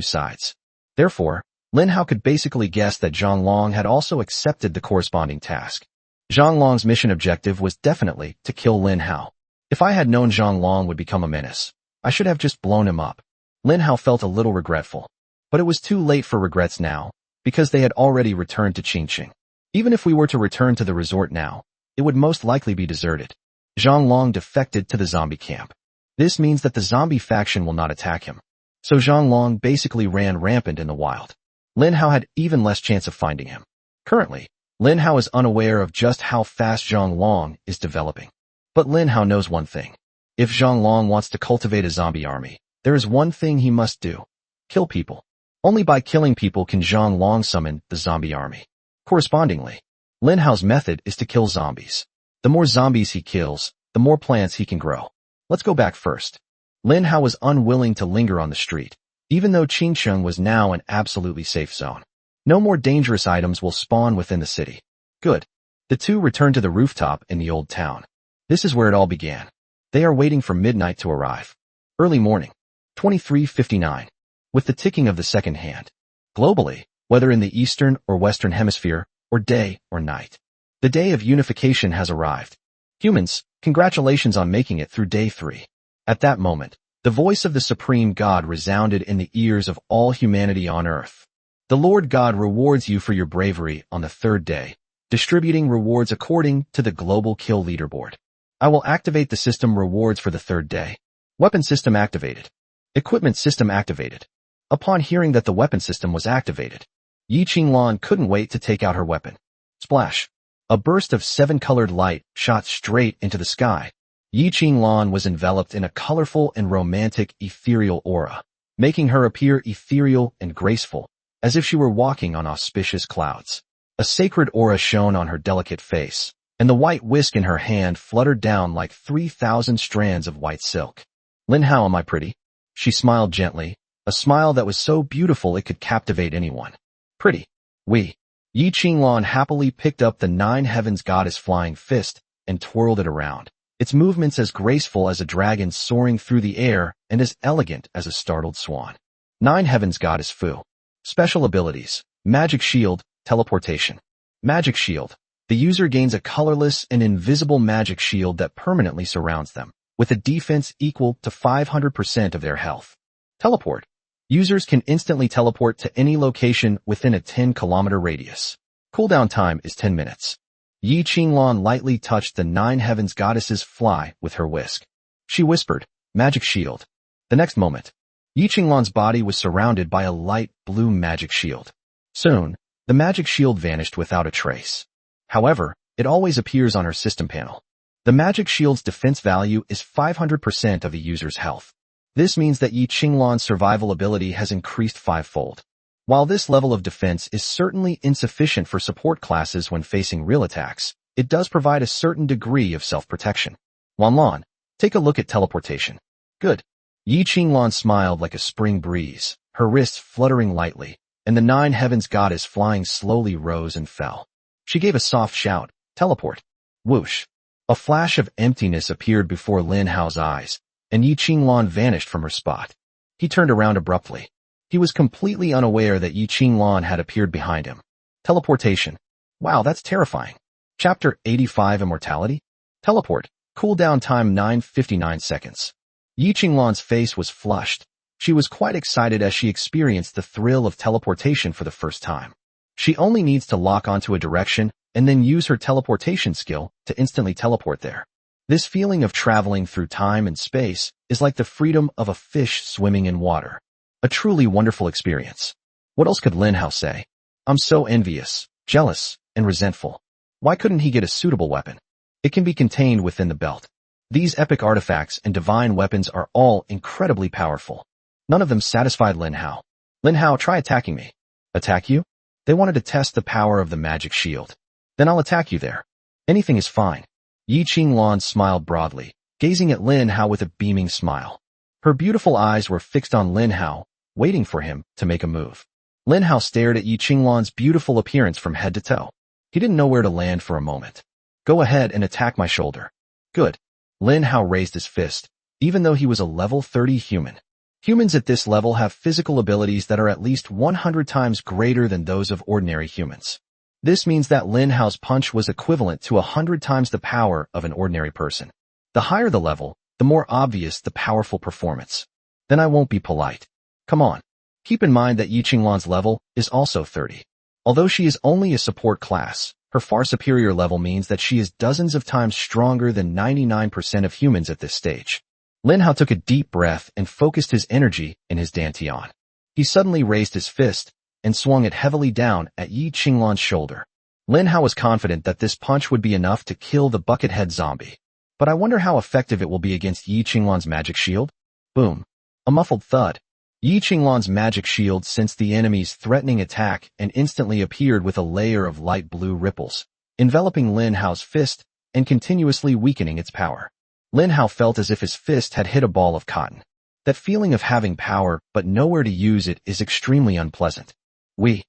sides. Therefore, Lin Hao could basically guess that Zhang Long had also accepted the corresponding task. Zhang Long's mission objective was definitely to kill Lin Hao. If I had known Zhang Long would become a menace, I should have just blown him up. Lin Hao felt a little regretful. But it was too late for regrets now, because they had already returned to Qingcheng. Even if we were to return to the resort now, it would most likely be deserted. Zhang Long defected to the zombie camp. This means that the zombie faction will not attack him. So Zhang Long basically ran rampant in the wild. Lin Hao had even less chance of finding him. Currently, Lin Hao is unaware of just how fast Zhang Long is developing. But Lin Hao knows one thing. If Zhang Long wants to cultivate a zombie army, there is one thing he must do. Kill people. Only by killing people can Zhang Long summon the zombie army. Correspondingly, Lin Hao's method is to kill zombies. The more zombies he kills, the more plants he can grow. Let's go back first. Lin Hao was unwilling to linger on the street, even though Qingcheng was now an absolutely safe zone. No more dangerous items will spawn within the city. Good. The two returned to the rooftop in the old town. This is where it all began. They are waiting for midnight to arrive. Early morning. 23:59. With the ticking of the second hand. Globally, whether in the Eastern or Western Hemisphere, or day or night, the day of unification has arrived. Humans, congratulations on making it through day 3. At that moment, the voice of the Supreme God resounded in the ears of all humanity on earth. The Lord God rewards you for your bravery on the 3rd day, distributing rewards according to the global kill leaderboard. I will activate the system rewards for the 3rd day. Weapon system activated. Equipment system activated. Upon hearing that the weapon system was activated, Yi Qinglan couldn't wait to take out her weapon. Splash. A burst of 7-colored light shot straight into the sky. Yi Qinglan was enveloped in a colorful and romantic ethereal aura, making her appear ethereal and graceful, as if she were walking on auspicious clouds. A sacred aura shone on her delicate face, and the white whisk in her hand fluttered down like 3,000 strands of white silk. Lin Hao, am I pretty? She smiled gently, a smile that was so beautiful it could captivate anyone. Pretty. Oui. Yi Qinglan happily picked up the 9 Heavens Goddess flying fist and twirled it around, its movements as graceful as a dragon soaring through the air and as elegant as a startled swan. 9 Heavens Goddess Fu. Special abilities. Magic Shield, Teleportation. Magic Shield. The user gains a colorless and invisible magic shield that permanently surrounds them, with a defense equal to 500% of their health. Teleport. Users can instantly teleport to any location within a 10-kilometer radius. Cooldown time is 10 minutes. Yi Qinglan lightly touched the Nine Heavens Goddess's fly with her whisk. She whispered, "Magic shield." The next moment, Yi Qinglan's body was surrounded by a light blue magic shield. Soon, the magic shield vanished without a trace. However, it always appears on her system panel. The magic shield's defense value is 500% of a user's health. This means that Yi Qinglan's survival ability has increased fivefold. While this level of defense is certainly insufficient for support classes when facing real attacks, it does provide a certain degree of self-protection. Wanlan, take a look at teleportation. Good. Yi Qinglan smiled like a spring breeze, her wrists fluttering lightly, and the Nine Heavens Goddess flying slowly rose and fell. She gave a soft shout, "Teleport." Whoosh. A flash of emptiness appeared before Lin Hao's eyes, and Yi Qinglan vanished from her spot. He turned around abruptly. He was completely unaware that Yi Qinglan had appeared behind him. Teleportation. Wow, that's terrifying. Chapter 85 Immortality? Teleport. Cooldown time 9:59 seconds. Yi Qinglan's face was flushed. She was quite excited as she experienced the thrill of teleportation for the first time. She only needs to lock onto a direction and then use her teleportation skill to instantly teleport there. This feeling of traveling through time and space is like the freedom of a fish swimming in water. A truly wonderful experience. What else could Lin Hao say? I'm so envious, jealous, and resentful. Why couldn't he get a suitable weapon? It can be contained within the belt. These epic artifacts and divine weapons are all incredibly powerful. None of them satisfied Lin Hao. Lin Hao, try attacking me. Attack you? They wanted to test the power of the magic shield. Then I'll attack you there. Anything is fine. Yi Qinglan smiled broadly, gazing at Lin Hao with a beaming smile. Her beautiful eyes were fixed on Lin Hao, waiting for him to make a move. Lin Hao stared at Yi Qinglan's beautiful appearance from head to toe. He didn't know where to land for a moment. Go ahead and attack my shoulder. Good. Lin Hao raised his fist, even though he was a level 30 human. Humans at this level have physical abilities that are at least 100 times greater than those of ordinary humans. This means that Lin Hao's punch was equivalent to 100 times the power of an ordinary person. The higher the level, the more obvious the powerful performance. Then I won't be polite. Come on. Keep in mind that Yi Qinglan's level is also 30. Although she is only a support class, her far superior level means that she is dozens of times stronger than 99% of humans at this stage. Lin Hao took a deep breath and focused his energy in his dantian. He suddenly raised his fist and swung it heavily down at Yi Qinglan's shoulder. Lin Hao was confident that this punch would be enough to kill the buckethead zombie. But I wonder how effective it will be against Yi Qinglan's magic shield? Boom. A muffled thud. Yi Qinglan's magic shield sensed the enemy's threatening attack and instantly appeared with a layer of light blue ripples, enveloping Lin Hao's fist and continuously weakening its power. Lin Hao felt as if his fist had hit a ball of cotton. That feeling of having power but nowhere to use it is extremely unpleasant. Yi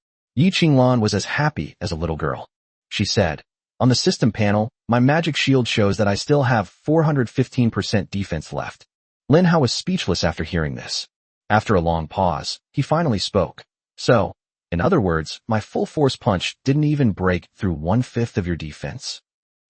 Qinglan was as happy as a little girl. She said, "On the system panel, my magic shield shows that I still have 415% defense left." Lin Hao was speechless after hearing this. After a long pause, he finally spoke. So, in other words, my full force punch didn't even break through 1/5 of your defense?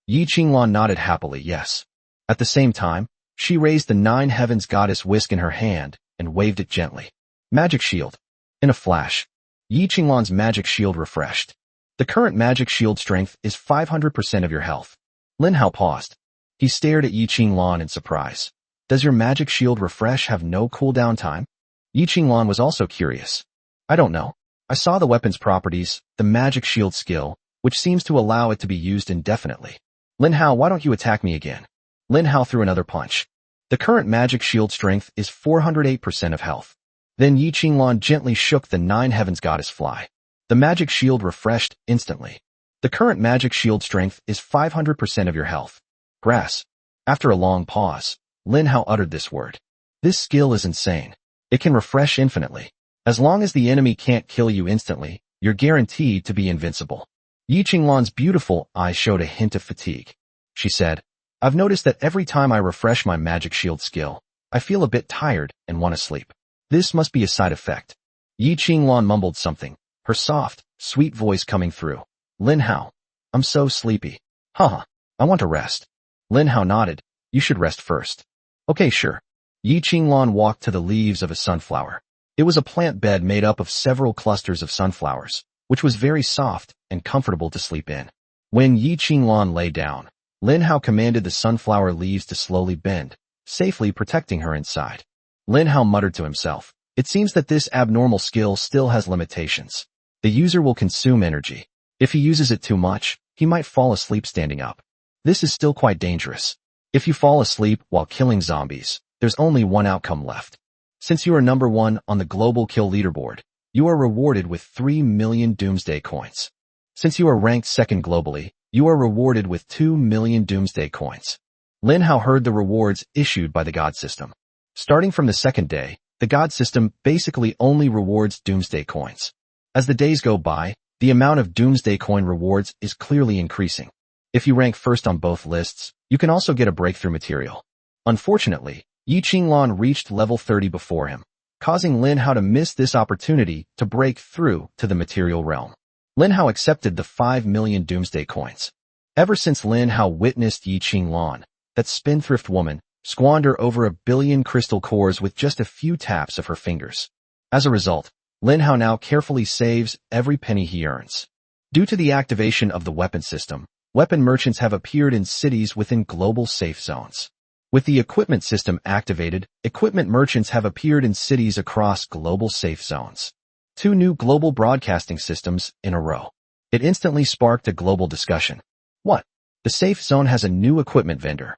Yi Qinglan nodded happily, yes. At the same time, she raised the Nine Heavens Goddess whisk in her hand and waved it gently. Magic shield. In a flash, Yi Qinglan's magic shield refreshed. The current magic shield strength is 500% of your health. Lin Hao paused. He stared at Yi Qinglan in surprise. Does your magic shield refresh have no cooldown time? Yi Qinglan was also curious. I don't know. I saw the weapon's properties, the magic shield skill, which seems to allow it to be used indefinitely. Lin Hao, why don't you attack me again? Lin Hao threw another punch. The current magic shield strength is 408% of health. Then Yi Qinglan gently shook the Nine Heavens Goddess fly. The magic shield refreshed instantly. The current magic shield strength is 500% of your health. Grass. After a long pause, Lin Hao uttered this word. This skill is insane. It can refresh infinitely. As long as the enemy can't kill you instantly, you're guaranteed to be invincible. Yi Qinglan's beautiful eyes showed a hint of fatigue. She said, I've noticed that every time I refresh my magic shield skill, I feel a bit tired and want to sleep. This must be a side effect. Yi Qinglan mumbled something, her soft, sweet voice coming through. Lin Hao. I'm so sleepy. Haha. I want to rest. Lin Hao nodded. You should rest first. Okay, sure. Yi Qinglan walked to the leaves of a sunflower. It was a plant bed made up of several clusters of sunflowers, which was very soft and comfortable to sleep in. When Yi Qinglan lay down, Lin Hao commanded the sunflower leaves to slowly bend, safely protecting her inside. Lin Hao muttered to himself, "It seems that this abnormal skill still has limitations. The user will consume energy. If he uses it too much, he might fall asleep standing up. This is still quite dangerous. If you fall asleep while killing zombies, there's only one outcome left. Since you are number 1 on the global kill leaderboard, you are rewarded with 3 million Doomsday coins. Since you are ranked 2nd globally, you are rewarded with 2 million Doomsday coins." Lin Hao heard the rewards issued by the God system. Starting from the 2nd day, the God system basically only rewards Doomsday coins. As the days go by, the amount of Doomsday coin rewards is clearly increasing. If you rank first on both lists, you can also get a breakthrough material. Unfortunately, Yi Qinglan reached level 30 before him, causing Lin Hao to miss this opportunity to break through to the material realm. Lin Hao accepted the 5 million Doomsday coins. Ever since Lin Hao witnessed Yi Qinglan, that spendthrift woman, squander over 1 billion crystal cores with just a few taps of her fingers. As a result, Lin Hao now carefully saves every penny he earns. Due to the activation of the weapon system, weapon merchants have appeared in cities within global safe zones. With the equipment system activated, equipment merchants have appeared in cities across global safe zones. 2 new global broadcasting systems in a row. It instantly sparked a global discussion. What? The safe zone has a new equipment vendor.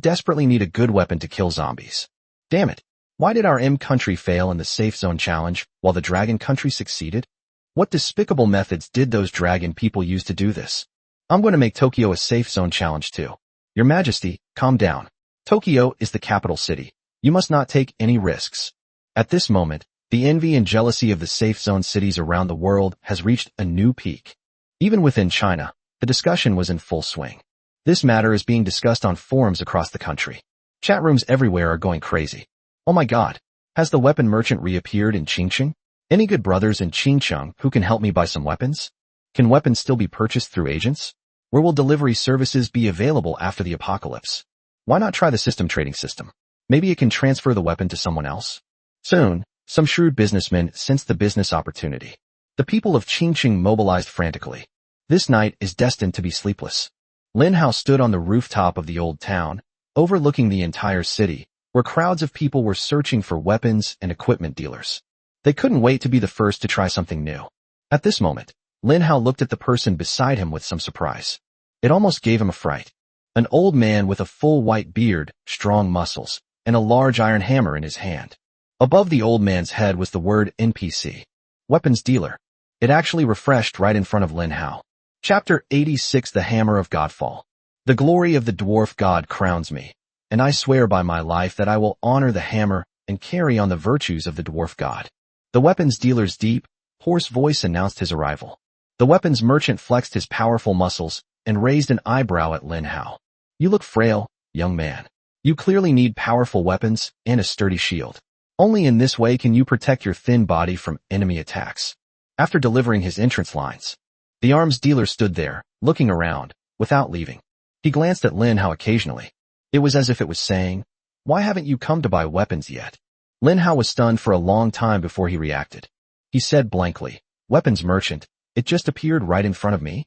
Desperately need a good weapon to kill zombies. Damn it. Why did our M country fail in the safe zone challenge while the dragon country succeeded? What despicable methods did those dragon people use to do this? I'm going to make Tokyo a safe zone challenge too. Your Majesty, calm down. Tokyo is the capital city. You must not take any risks. At this moment, the envy and jealousy of the safe zone cities around the world has reached a new peak. Even within China, the discussion was in full swing. This matter is being discussed on forums across the country. Chat rooms everywhere are going crazy. Oh my god, has the weapon merchant reappeared in Qingcheng? Any good brothers in Qingcheng who can help me buy some weapons? Can weapons still be purchased through agents? Where will delivery services be available after the apocalypse? Why not try the system trading system? Maybe it can transfer the weapon to someone else? Soon, some shrewd businessmen sensed the business opportunity. The people of Qingcheng mobilized frantically. This night is destined to be sleepless. Lin Hao stood on the rooftop of the old town, overlooking the entire city, where crowds of people were searching for weapons and equipment dealers. They couldn't wait to be the first to try something new. At this moment, Lin Hao looked at the person beside him with some surprise. It almost gave him a fright. An old man with a full white beard, strong muscles, and a large iron hammer in his hand. Above the old man's head was the word NPC. Weapons dealer. It actually refreshed right in front of Lin Hao. Chapter 86 The Hammer of Godfall. The glory of the dwarf god crowns me, and I swear by my life that I will honor the hammer and carry on the virtues of the dwarf god. The weapons dealer's deep, hoarse voice announced his arrival. The weapons merchant flexed his powerful muscles and raised an eyebrow at Lin Hao. You look frail, young man. You clearly need powerful weapons and a sturdy shield. Only in this way can you protect your thin body from enemy attacks. After delivering his entrance lines, the arms dealer stood there, looking around, without leaving. He glanced at Lin Hao occasionally. It was as if it was saying, "Why haven't you come to buy weapons yet?" Lin Hao was stunned for a long time before he reacted. He said blankly, "Weapons merchant, it just appeared right in front of me?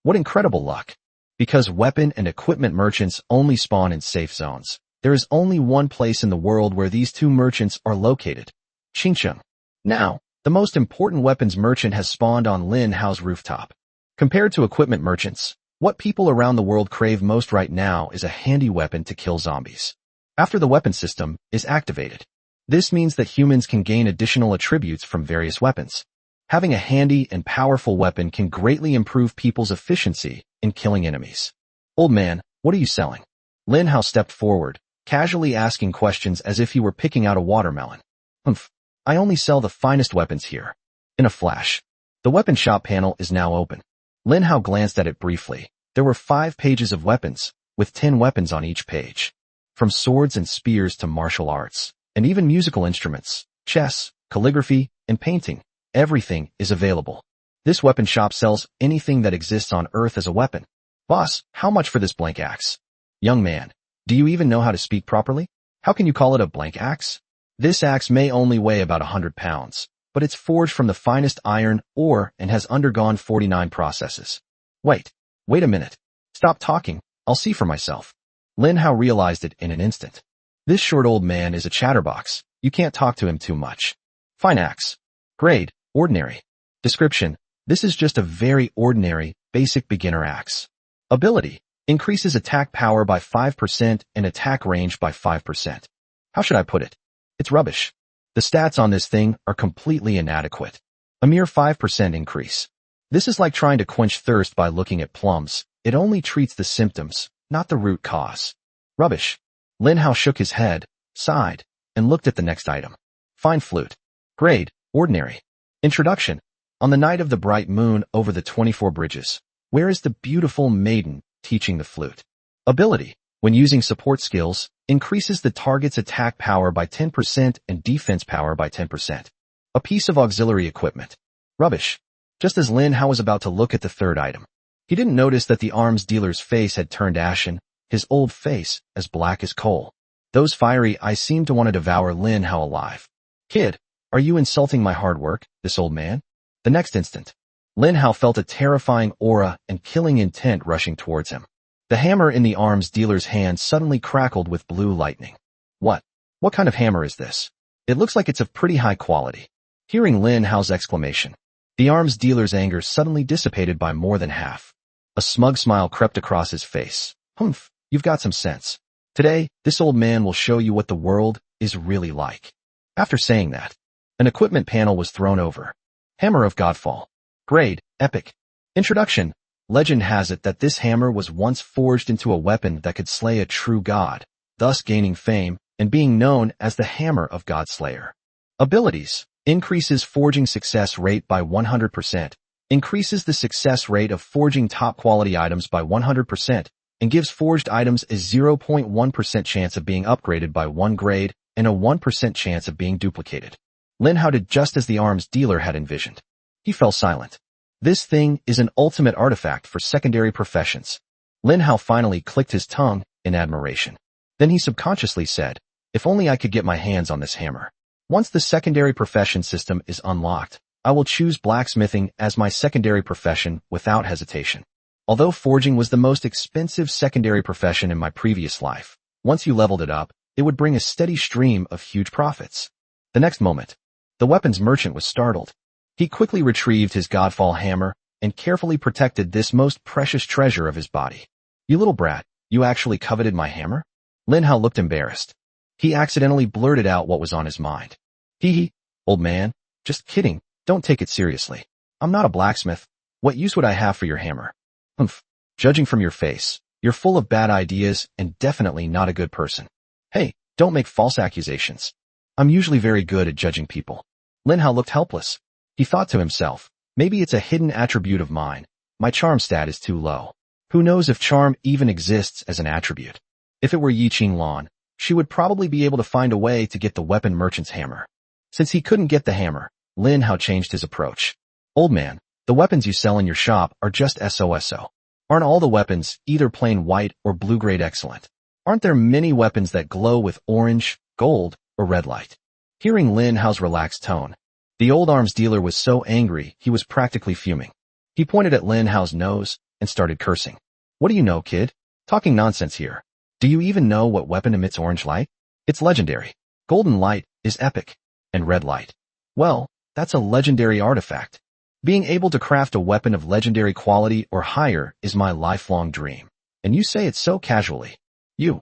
What incredible luck." Because weapon and equipment merchants only spawn in safe zones, there is only one place in the world where these 2 merchants are located. Qingcheng. Now, the most important weapons merchant has spawned on Lin Hao's rooftop. Compared to equipment merchants, what people around the world crave most right now is a handy weapon to kill zombies. After the weapon system is activated, this means that humans can gain additional attributes from various weapons. Having a handy and powerful weapon can greatly improve people's efficiency in killing enemies. Old man, what are you selling? Lin Hao stepped forward, casually asking questions as if he were picking out a watermelon. I only sell the finest weapons here. In a flash, the weapon shop panel is now open. Lin Hao glanced at it briefly. There were 5 pages of weapons, with 10 weapons on each page. From swords and spears to martial arts, and even musical instruments, chess, calligraphy, and painting, everything is available. This weapon shop sells anything that exists on Earth as a weapon. Boss, how much for this blank axe? Young man, do you even know how to speak properly? How can you call it a blank axe? This axe may only weigh about 100 pounds, but it's forged from the finest iron ore and has undergone 49 processes. Wait, Wait a minute. Stop talking. I'll see for myself. Lin Hao realized it in an instant. This short old man is a chatterbox. You can't talk to him too much. Fine axe. Grade, ordinary. Description, this is just a very ordinary, basic beginner axe. Ability, increases attack power by 5% and attack range by 5%. How should I put it? It's rubbish. The stats on this thing are completely inadequate. A mere 5% increase. This is like trying to quench thirst by looking at plums. It only treats the symptoms, not the root cause. Rubbish. Lin Hao shook his head, sighed, and looked at the next item. Fine flute. Grade, ordinary. Introduction. On the night of the bright moon over the 24 bridges, where is the beautiful maiden teaching the flute? Ability. When using support skills, increases the target's attack power by 10% and defense power by 10%. A piece of auxiliary equipment. Rubbish. Just as Lin Hao was about to look at the third item, he didn't notice that the arms dealer's face had turned ashen, his old face as black as coal. Those fiery eyes seemed to want to devour Lin Hao alive. Kid, are you insulting my hard work, this old man? The next instant, Lin Hao felt a terrifying aura and killing intent rushing towards him. The hammer in the arms dealer's hand suddenly crackled with blue lightning. What? What kind of hammer is this? It looks like it's of pretty high quality. Hearing Lin Hao's exclamation, the arms dealer's anger suddenly dissipated by more than half. A smug smile crept across his face. Humph, you've got some sense. Today, this old man will show you what the world is really like. After saying that, an equipment panel was thrown over. Hammer of Godfall. Grade, epic. Introduction. Legend has it that this hammer was once forged into a weapon that could slay a true god, thus gaining fame and being known as the Hammer of Godslayer. Abilities. Increases forging success rate by 100%, increases the success rate of forging top quality items by 100%, and gives forged items a 0.1% chance of being upgraded by 1 grade and a 1% chance of being duplicated. Lin Hao did just as the arms dealer had envisioned. He fell silent. This thing is an ultimate artifact for secondary professions. Lin Hao finally clicked his tongue in admiration. Then he subconsciously said, if only I could get my hands on this hammer. Once the secondary profession system is unlocked, I will choose blacksmithing as my secondary profession without hesitation. Although forging was the most expensive secondary profession in my previous life, once you leveled it up, it would bring a steady stream of huge profits. The next moment, the weapons merchant was startled. He quickly retrieved his Godfall hammer and carefully protected this most precious treasure of his body. You little brat, you actually coveted my hammer? Lin Hao looked embarrassed. He accidentally blurted out what was on his mind. Hee, old man, just kidding, don't take it seriously. I'm not a blacksmith. What use would I have for your hammer? Humph, judging from your face, you're full of bad ideas and definitely not a good person. Hey, don't make false accusations. I'm usually very good at judging people. Lin Hao looked helpless. He thought to himself, maybe it's a hidden attribute of mine. My charm stat is too low. Who knows if charm even exists as an attribute? If it were Yi Qinglan, she would probably be able to find a way to get the weapon merchant's hammer. Since he couldn't get the hammer, Lin Hao changed his approach. Old man, the weapons you sell in your shop are just SOSO. Aren't all the weapons either plain white or blue grade excellent? Aren't there many weapons that glow with orange, gold, or red light? Hearing Lin Hao's relaxed tone, the old arms dealer was so angry he was practically fuming. He pointed at Lin Hao's nose and started cursing. What do you know, kid? Talking nonsense here. Do you even know what weapon emits orange light? It's legendary. Golden light is epic. And red light. Well, that's a legendary artifact. Being able to craft a weapon of legendary quality or higher is my lifelong dream. And you say it so casually. You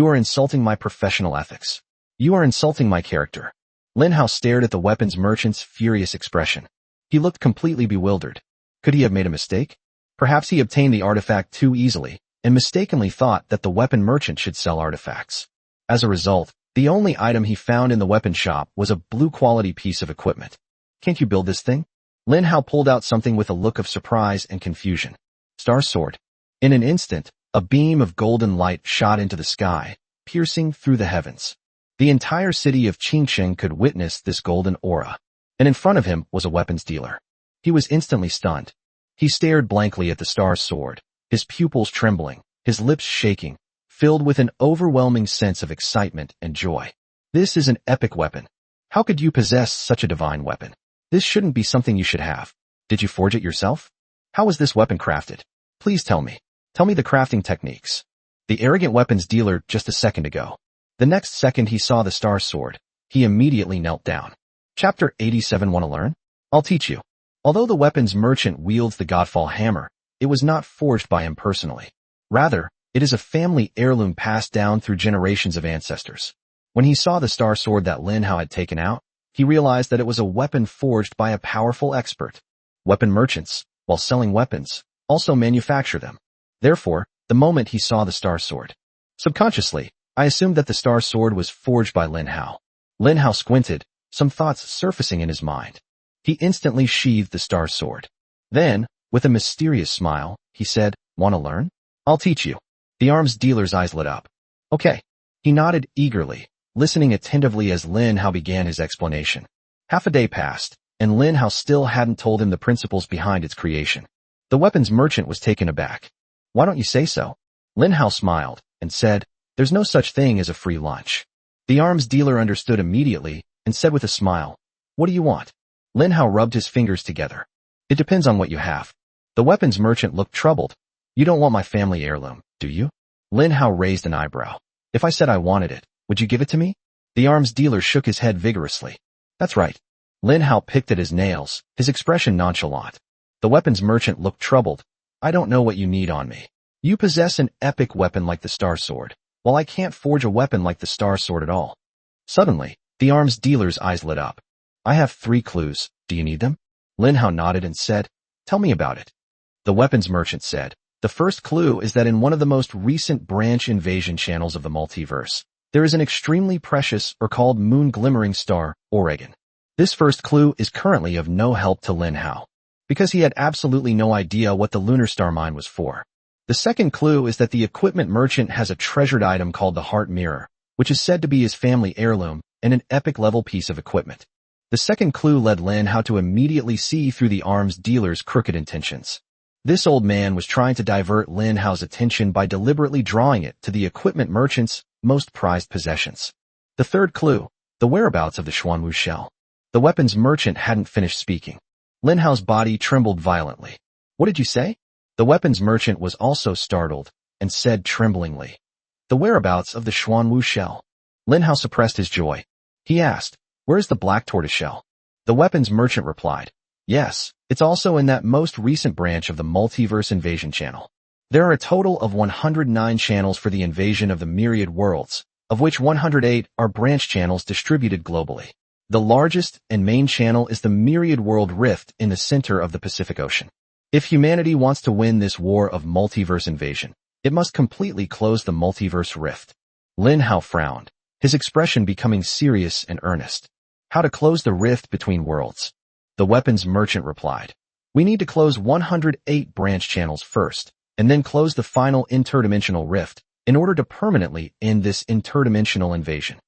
are insulting my professional ethics. You are insulting my character. Lin Hao stared at the weapons merchant's furious expression. He looked completely bewildered. Could he have made a mistake? Perhaps he obtained the artifact too easily and mistakenly thought that the weapon merchant should sell artifacts. As a result, the only item he found in the weapon shop was a blue-quality piece of equipment. Can't you build this thing? Lin Hao pulled out something with a look of surprise and confusion. Star Sword. In an instant, a beam of golden light shot into the sky, piercing through the heavens. The entire city of Qingsheng could witness this golden aura. And in front of him was a weapons dealer. He was instantly stunned. He stared blankly at the Star Sword, his pupils trembling, his lips shaking, filled with an overwhelming sense of excitement and joy. This is an epic weapon. How could you possess such a divine weapon? This shouldn't be something you should have. Did you forge it yourself? How was this weapon crafted? Please tell me. Tell me the crafting techniques. The arrogant weapons dealer just a second ago. The next second he saw the star sword, he immediately knelt down. Chapter 87. Want to learn? I'll teach you. Although the weapons merchant wields the Godfall hammer, it was not forged by him personally. Rather, it is a family heirloom passed down through generations of ancestors. When he saw the star sword that Lin Hao had taken out, he realized that it was a weapon forged by a powerful expert. Weapon merchants, while selling weapons, also manufacture them. Therefore, the moment he saw the star sword, subconsciously, I assumed that the star sword was forged by Lin Hao. Lin Hao squinted, some thoughts surfacing in his mind. He instantly sheathed the star sword. Then, with a mysterious smile, he said, "Want to learn? I'll teach you." The arms dealer's eyes lit up. Okay. He nodded eagerly, listening attentively as Lin Hao began his explanation. Half a day passed, and Lin Hao still hadn't told him the principles behind its creation. The weapons merchant was taken aback. "Why don't you say so?" Lin Hao smiled and said, "There's no such thing as a free lunch." The arms dealer understood immediately and said with a smile, "What do you want?" Lin Hao rubbed his fingers together. "It depends on what you have." The weapons merchant looked troubled. "You don't want my family heirloom, do you?" Lin Hao raised an eyebrow. "If I said I wanted it, would you give it to me?" The arms dealer shook his head vigorously. "That's right." Lin Hao picked at his nails, his expression nonchalant. The weapons merchant looked troubled. "I don't know what you need on me. You possess an epic weapon like the Star Sword, while I can't forge a weapon like the Star Sword at all." Suddenly, the arms dealer's eyes lit up. "I have 3 clues. Do you need them?" Lin Hao nodded and said, "Tell me about it." The weapons merchant said, "The first clue is that in one of the most recent branch invasion channels of the multiverse, there is an extremely precious or called moon glimmering star, Oregon. This first clue is currently of no help to Lin Hao, because he had absolutely no idea what the lunar star mine was for. The second clue is that the equipment merchant has a treasured item called the Heart Mirror, which is said to be his family heirloom and an epic-level piece of equipment. The second clue led Lin Hao to immediately see through the arms dealer's crooked intentions. This old man was trying to divert Lin Hao's attention by deliberately drawing it to the equipment merchant's most prized possessions. The third clue, the whereabouts of the Xuanwu shell. The weapons merchant hadn't finished speaking. Lin Hao's body trembled violently. "What did you say?" The weapons merchant was also startled and said tremblingly, "The whereabouts of the Xuanwu shell." Lin Hao suppressed his joy. He asked, "Where is the black tortoise shell?" The weapons merchant replied, "Yes, it's also in that most recent branch of the Multiverse Invasion channel. There are a total of 109 channels for the invasion of the myriad worlds, of which 108 are branch channels distributed globally. The largest and main channel is the Myriad World Rift in the center of the Pacific Ocean. If humanity wants to win this war of multiverse invasion, it must completely close the multiverse rift." Lin Hao frowned, his expression becoming serious and earnest. "How to close the rift between worlds?" The weapons merchant replied, "We need to close 108 branch channels first, and then close the final interdimensional rift in order to permanently end this interdimensional invasion."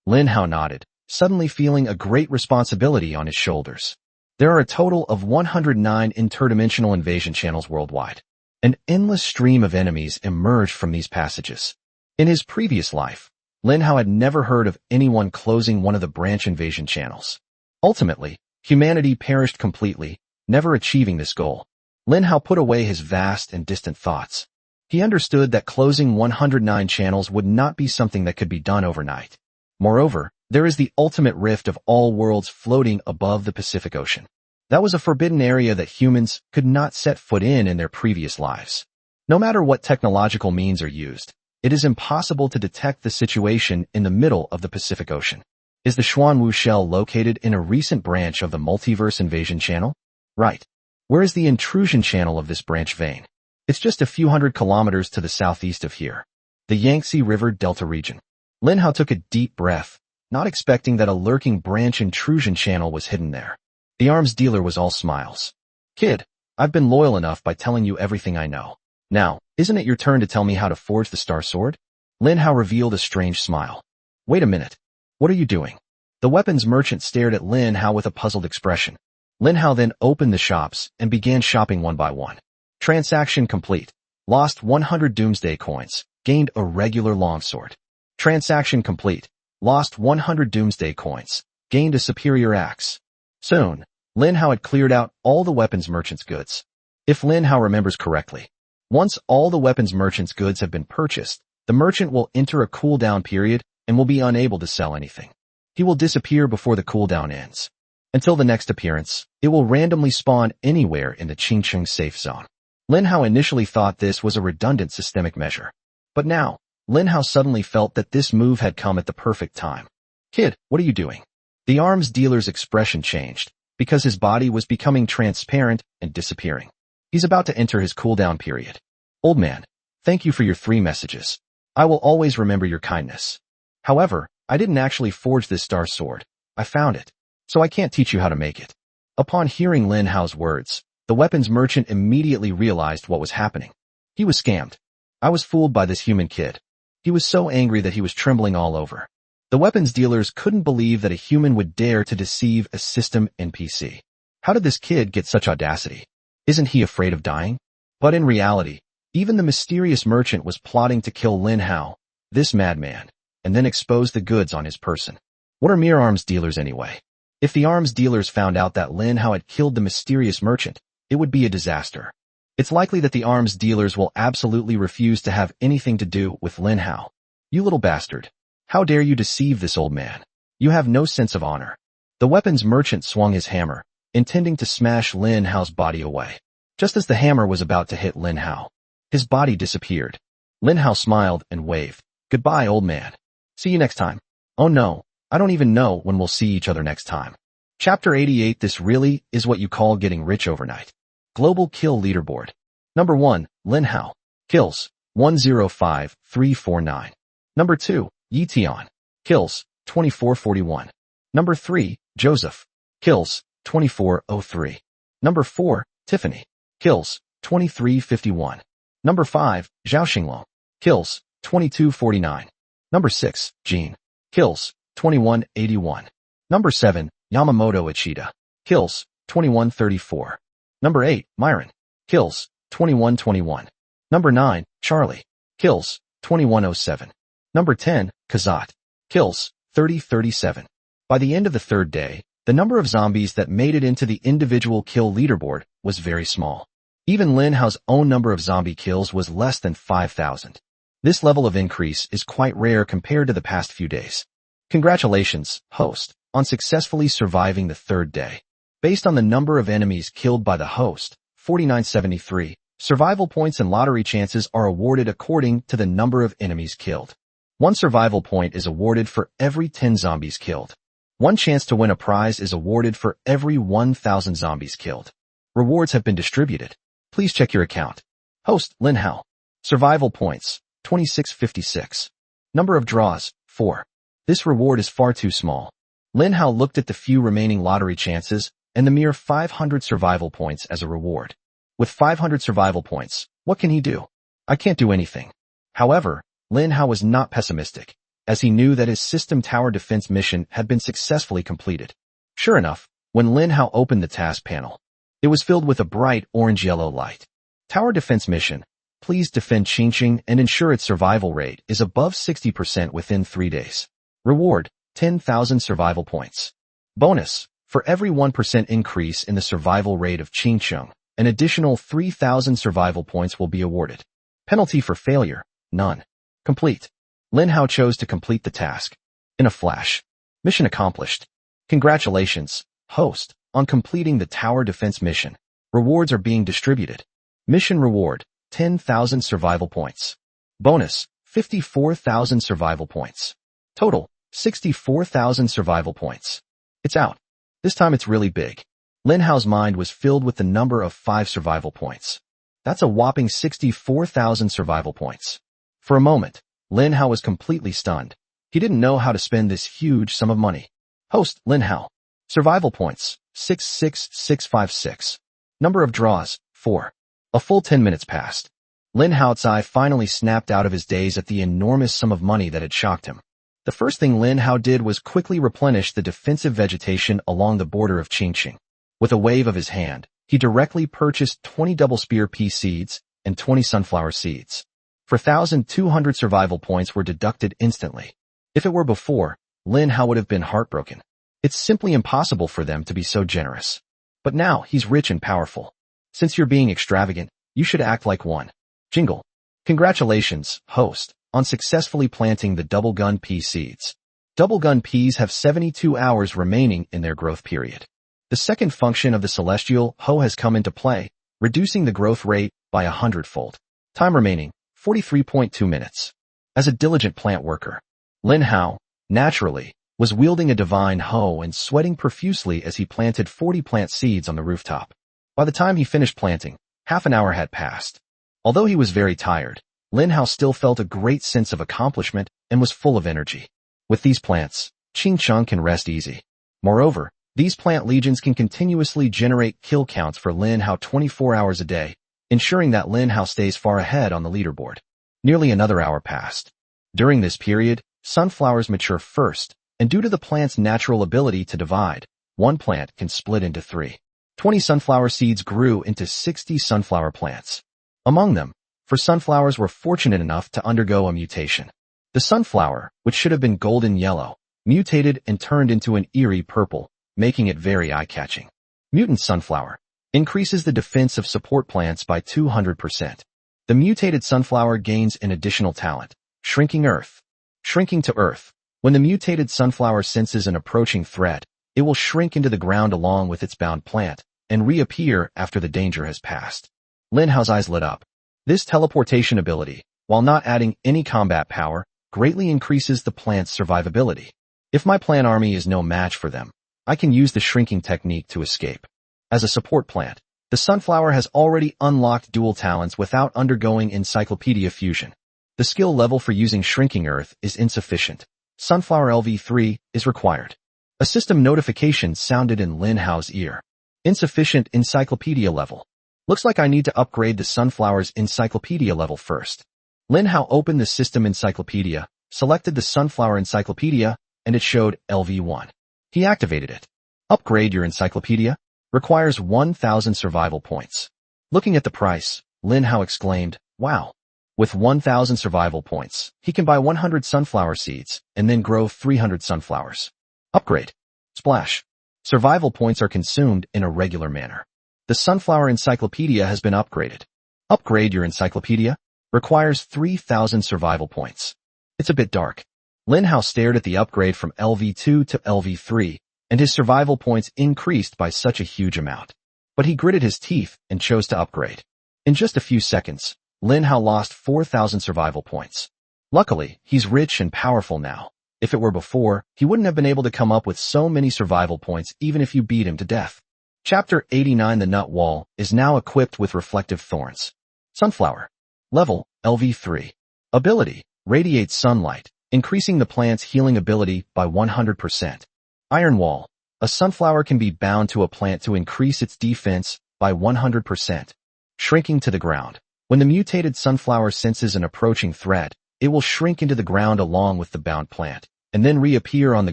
Lin Hao nodded, suddenly feeling a great responsibility on his shoulders. There are a total of 109 interdimensional invasion channels worldwide. An endless stream of enemies emerged from these passages. In his previous life, Lin Hao had never heard of anyone closing one of the branch invasion channels. Ultimately, humanity perished completely, never achieving this goal. Lin Hao put away his vast and distant thoughts. He understood that closing 109 channels would not be something that could be done overnight. Moreover, there is the ultimate rift of all worlds floating above the Pacific Ocean. That was a forbidden area that humans could not set foot in their previous lives. No matter what technological means are used, it is impossible to detect the situation in the middle of the Pacific Ocean. Is the Xuanwu shell located in a recent branch of the Multiverse Invasion channel? Right. Where is the intrusion channel of this branch vein? It's just a few hundred kilometers to the southeast of here. The Yangtze River Delta region. Lin Hao took a deep breath, not expecting that a lurking branch intrusion channel was hidden there. The arms dealer was all smiles. "Kid, I've been loyal enough by telling you everything I know. Now, isn't it your turn to tell me how to forge the Star Sword?" Lin Hao revealed a strange smile. "Wait a minute. What are you doing?" The weapons merchant stared at Lin Hao with a puzzled expression. Lin Hao then opened the shops and began shopping one by one. Transaction complete. Lost 100 Doomsday coins. Gained a regular longsword. Transaction complete. Lost 100 Doomsday coins. Gained a superior axe. Soon, Lin Hao had cleared out all the weapons merchant's goods. If Lin Hao remembers correctly, Once all the weapons merchant's goods have been purchased, the merchant will enter a cooldown period and will be unable to sell anything. He will disappear before the cooldown ends. Until the next appearance, it will randomly spawn anywhere in the Qingcheng safe zone. Lin Hao initially thought this was a redundant systemic measure. But now, Lin Hao suddenly felt that this move had come at the perfect time. "Kid, what are you doing?" The arms dealer's expression changed, because his body was becoming transparent and disappearing. He's about to enter his cooldown period. "Old man, thank you for your 3 messages. I will always remember your kindness. However, I didn't actually forge this star sword. I found it. So I can't teach you how to make it." Upon hearing Lin Hao's words, the weapons merchant immediately realized what was happening. He was scammed. I was fooled by this human kid. He was so angry that he was trembling all over. The weapons dealers couldn't believe that a human would dare to deceive a system NPC. How did this kid get such audacity? Isn't he afraid of dying? But in reality, even the mysterious merchant was plotting to kill Lin Hao, this madman, and then expose the goods on his person. What are mere arms dealers anyway? If the arms dealers found out that Lin Hao had killed the mysterious merchant, it would be a disaster. It's likely that the arms dealers will absolutely refuse to have anything to do with Lin Hao. "You little bastard. How dare you deceive this old man? You have no sense of honor." The weapons merchant swung his hammer, intending to smash Lin Hao's body away. Just as the hammer was about to hit Lin Hao, his body disappeared. Lin Hao smiled and waved. "Goodbye, old man. See you next time." "Oh no, I don't even know when we'll see each other next time." Chapter 88. This really is what you call getting rich overnight. Global Kill Leaderboard. Number 1, Lin Hao. Kills, 105,349. Number 2, Yi Tian. Kills, 2441. Number 3, Joseph. Kills, 2403. Number 4, Tiffany. Kills, 2351. Number 5, Zhao Xinglong. Kills, 2249. Number 6, Jean. Kills, 2181. Number 7, Yamamoto Ichida. Kills, 2134. Number 8, Myron. Kills, 2121. Number 9, Charlie. Kills, 2107. Number 10, Kazat. Kills, 3037. By the end of the 3rd day, the number of zombies that made it into the individual kill leaderboard was very small. Even Lin Hao's own number of zombie kills was less than 5,000. This level of increase is quite rare compared to the past few days. Congratulations, host, on successfully surviving the 3rd day. Based on the number of enemies killed by the host, 4973, survival points and lottery chances are awarded according to the number of enemies killed. 1 survival point is awarded for every 10 zombies killed. 1 chance to win a prize is awarded for every 1,000 zombies killed. Rewards have been distributed. Please check your account. Host, Lin Hao. Survival points, 2656. Number of draws, 4. This reward is far too small. Lin Hao looked at the few remaining lottery chances and the mere 500 survival points as a reward. With 500 survival points, what can he do? "I can't do anything." However, Lin Hao was not pessimistic, as he knew that his system tower defense mission had been successfully completed. Sure enough, when Lin Hao opened the task panel, it was filled with a bright orange-yellow light. Tower defense mission. Please defend Qingcheng and ensure its survival rate is above 60% within 3 days. Reward, 10,000 survival points. Bonus, for every 1% increase in the survival rate of Qingcheng, an additional 3,000 survival points will be awarded. Penalty for failure, none. Complete. Lin Hao chose to complete the task. In a flash. Mission accomplished. Congratulations, host, on completing the tower defense mission. Rewards are being distributed. Mission reward, 10,000 survival points. Bonus, 54,000 survival points. Total, 64,000 survival points. It's out. This time it's really big. Lin Hao's mind was filled with the number of 5 survival points. That's a whopping 64,000 survival points. For a moment, Lin Hao was completely stunned. He didn't know how to spend this huge sum of money. Host, Lin Hao. Survival points, 66656. Number of draws, 4. A full 10 minutes passed. Lin Hao's eye finally snapped out of his daze at the enormous sum of money that had shocked him. The first thing Lin Hao did was quickly replenish the defensive vegetation along the border of Qingcheng. With a wave of his hand, he directly purchased 20 double spear pea seeds and 20 sunflower seeds. 4,200 survival points were deducted instantly. If it were before, Lin Hao would have been heartbroken. It's simply impossible for them to be so generous. But now he's rich and powerful. Since you're being extravagant, you should act like one. Jingle. Congratulations, host, on successfully planting the double gun pea seeds. Double gun peas have 72 hours remaining in their growth period. The second function of the celestial hoe has come into play, reducing the growth rate by 100-fold. Time remaining, 43.2 minutes. As a diligent plant worker, Lin Hao, naturally, was wielding a divine hoe and sweating profusely as he planted 40 plant seeds on the rooftop. By the time he finished planting, half an hour had passed. Although he was very tired, Lin Hao still felt a great sense of accomplishment and was full of energy. With these plants, Qing Cheng can rest easy. Moreover, these plant legions can continuously generate kill counts for Lin Hao 24 hours a day, ensuring that Lin Hao stays far ahead on the leaderboard. Nearly another hour passed. During this period, sunflowers mature first, and due to the plant's natural ability to divide, one plant can split into 3. 20 sunflower seeds grew into 60 sunflower plants. Among them, 4 sunflowers were fortunate enough to undergo a mutation. The sunflower, which should have been golden yellow, mutated and turned into an eerie purple, making it very eye-catching. Mutant sunflower increases the defense of support plants by 200%. The mutated sunflower gains an additional talent, shrinking earth. Shrinking to earth. When the mutated sunflower senses an approaching threat, it will shrink into the ground along with its bound plant and reappear after the danger has passed. Lin Hao's eyes lit up. This teleportation ability, while not adding any combat power, greatly increases the plant's survivability. If my plant army is no match for them, I can use the shrinking technique to escape. As a support plant, the sunflower has already unlocked dual talents without undergoing encyclopedia fusion. The skill level for using shrinking earth is insufficient. Sunflower LV3 is required. A system notification sounded in Lin Hao's ear. Insufficient encyclopedia level. Looks like I need to upgrade the sunflower's encyclopedia level first. Lin Hao opened the system encyclopedia, selected the sunflower encyclopedia, and it showed LV1. He activated it. Upgrade your encyclopedia. Requires 1,000 survival points. Looking at the price, Lin Hao exclaimed, wow. With 1,000 survival points, he can buy 100 sunflower seeds and then grow 300 sunflowers. Upgrade. Splash. Survival points are consumed in a regular manner. The sunflower encyclopedia has been upgraded. Upgrade your encyclopedia. Requires 3,000 survival points. It's a bit dark. Lin Hao stared at the upgrade from LV2 to LV3, and his survival points increased by such a huge amount. But he gritted his teeth and chose to upgrade. In just a few seconds, Lin Hao lost 4,000 survival points. Luckily, he's rich and powerful now. If it were before, he wouldn't have been able to come up with so many survival points even if you beat him to death. Chapter 89 The Nut Wall is now equipped with reflective thorns. Sunflower. Level, LV3. Ability, radiates sunlight, increasing the plant's healing ability by 100%. Iron Wall. A sunflower can be bound to a plant to increase its defense by 100%. Shrinking to the ground. When the mutated sunflower senses an approaching threat, it will shrink into the ground along with the bound plant, and then reappear on the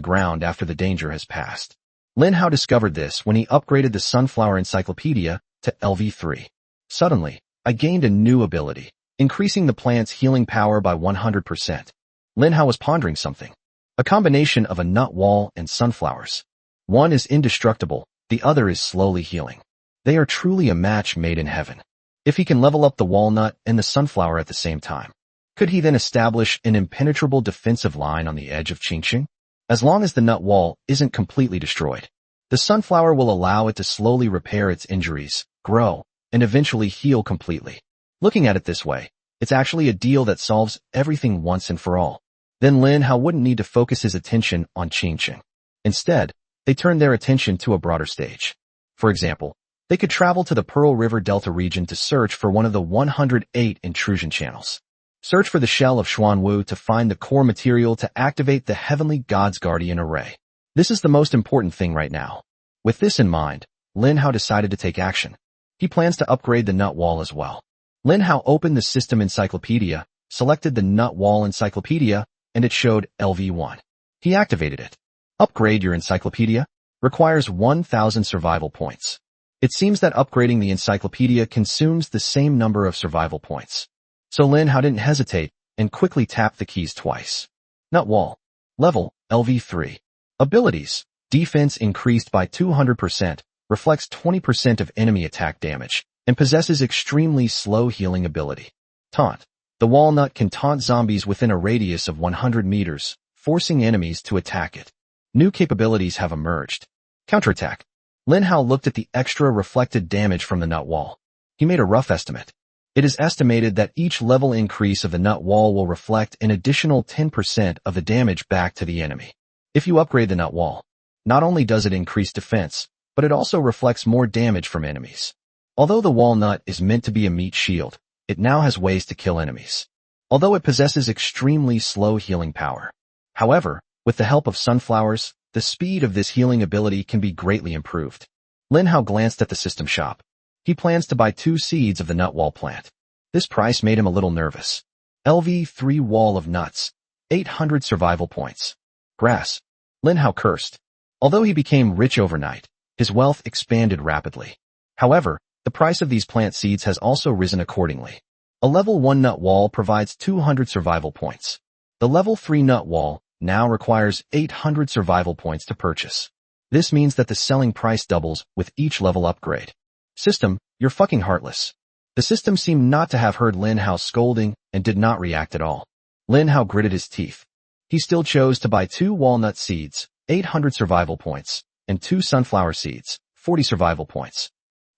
ground after the danger has passed. Lin Hao discovered this when he upgraded the sunflower encyclopedia to LV3. Suddenly, I gained a new ability, increasing the plant's healing power by 100%. Lin Hao was pondering something. A combination of a nut wall and sunflowers. One is indestructible, the other is slowly healing. They are truly a match made in heaven. If he can level up the walnut and the sunflower at the same time, could he then establish an impenetrable defensive line on the edge of Qingqing? As long as the nut wall isn't completely destroyed, the sunflower will allow it to slowly repair its injuries, grow, and eventually heal completely. Looking at it this way, it's actually a deal that solves everything once and for all. Then Lin Hao wouldn't need to focus his attention on Qingqing. Instead, they turned their attention to a broader stage. For example, they could travel to the Pearl River Delta region to search for one of the 108 intrusion channels. Search for the shell of Xuanwu to find the core material to activate the Heavenly God's Guardian Array. This is the most important thing right now. With this in mind, Lin Hao decided to take action. He plans to upgrade the nut wall as well. Lin Hao opened the system encyclopedia, selected the nut wall encyclopedia, and it showed LV1. He activated it. Upgrade your encyclopedia. Requires 1,000 survival points. It seems that upgrading the encyclopedia consumes the same number of survival points. So Lin Hao didn't hesitate and quickly tapped the keys twice. Nut wall. Level, LV3. Abilities. Defense increased by 200%, reflects 20% of enemy attack damage, and possesses extremely slow healing ability. Taunt. The walnut can taunt zombies within a radius of 100 meters, forcing enemies to attack it. New capabilities have emerged. Counterattack. Lin Hao looked at the extra reflected damage from the nut wall. He made a rough estimate. It is estimated that each level increase of the nut wall will reflect an additional 10% of the damage back to the enemy. If you upgrade the nut wall, not only does it increase defense, but it also reflects more damage from enemies. Although the walnut is meant to be a meat shield, it now has ways to kill enemies. Although it possesses extremely slow healing power. However, with the help of sunflowers, the speed of this healing ability can be greatly improved. Lin Hao glanced at the system shop. He plans to buy 2 seeds of the nut wall plant. This price made him a little nervous. LV3 wall of nuts. 800 survival points. Grass. Lin Hao cursed. Although he became rich overnight, his wealth expanded rapidly. However, the price of these plant seeds has also risen accordingly. A level 1 nut wall provides 200 survival points. The level 3 nut wall now requires 800 survival points to purchase. This means that the selling price doubles with each level upgrade. System, you're fucking heartless. The system seemed not to have heard Lin Hao's scolding and did not react at all. Lin Hao gritted his teeth. He still chose to buy 2 walnut seeds, 800 survival points, and 2 sunflower seeds, 40 survival points.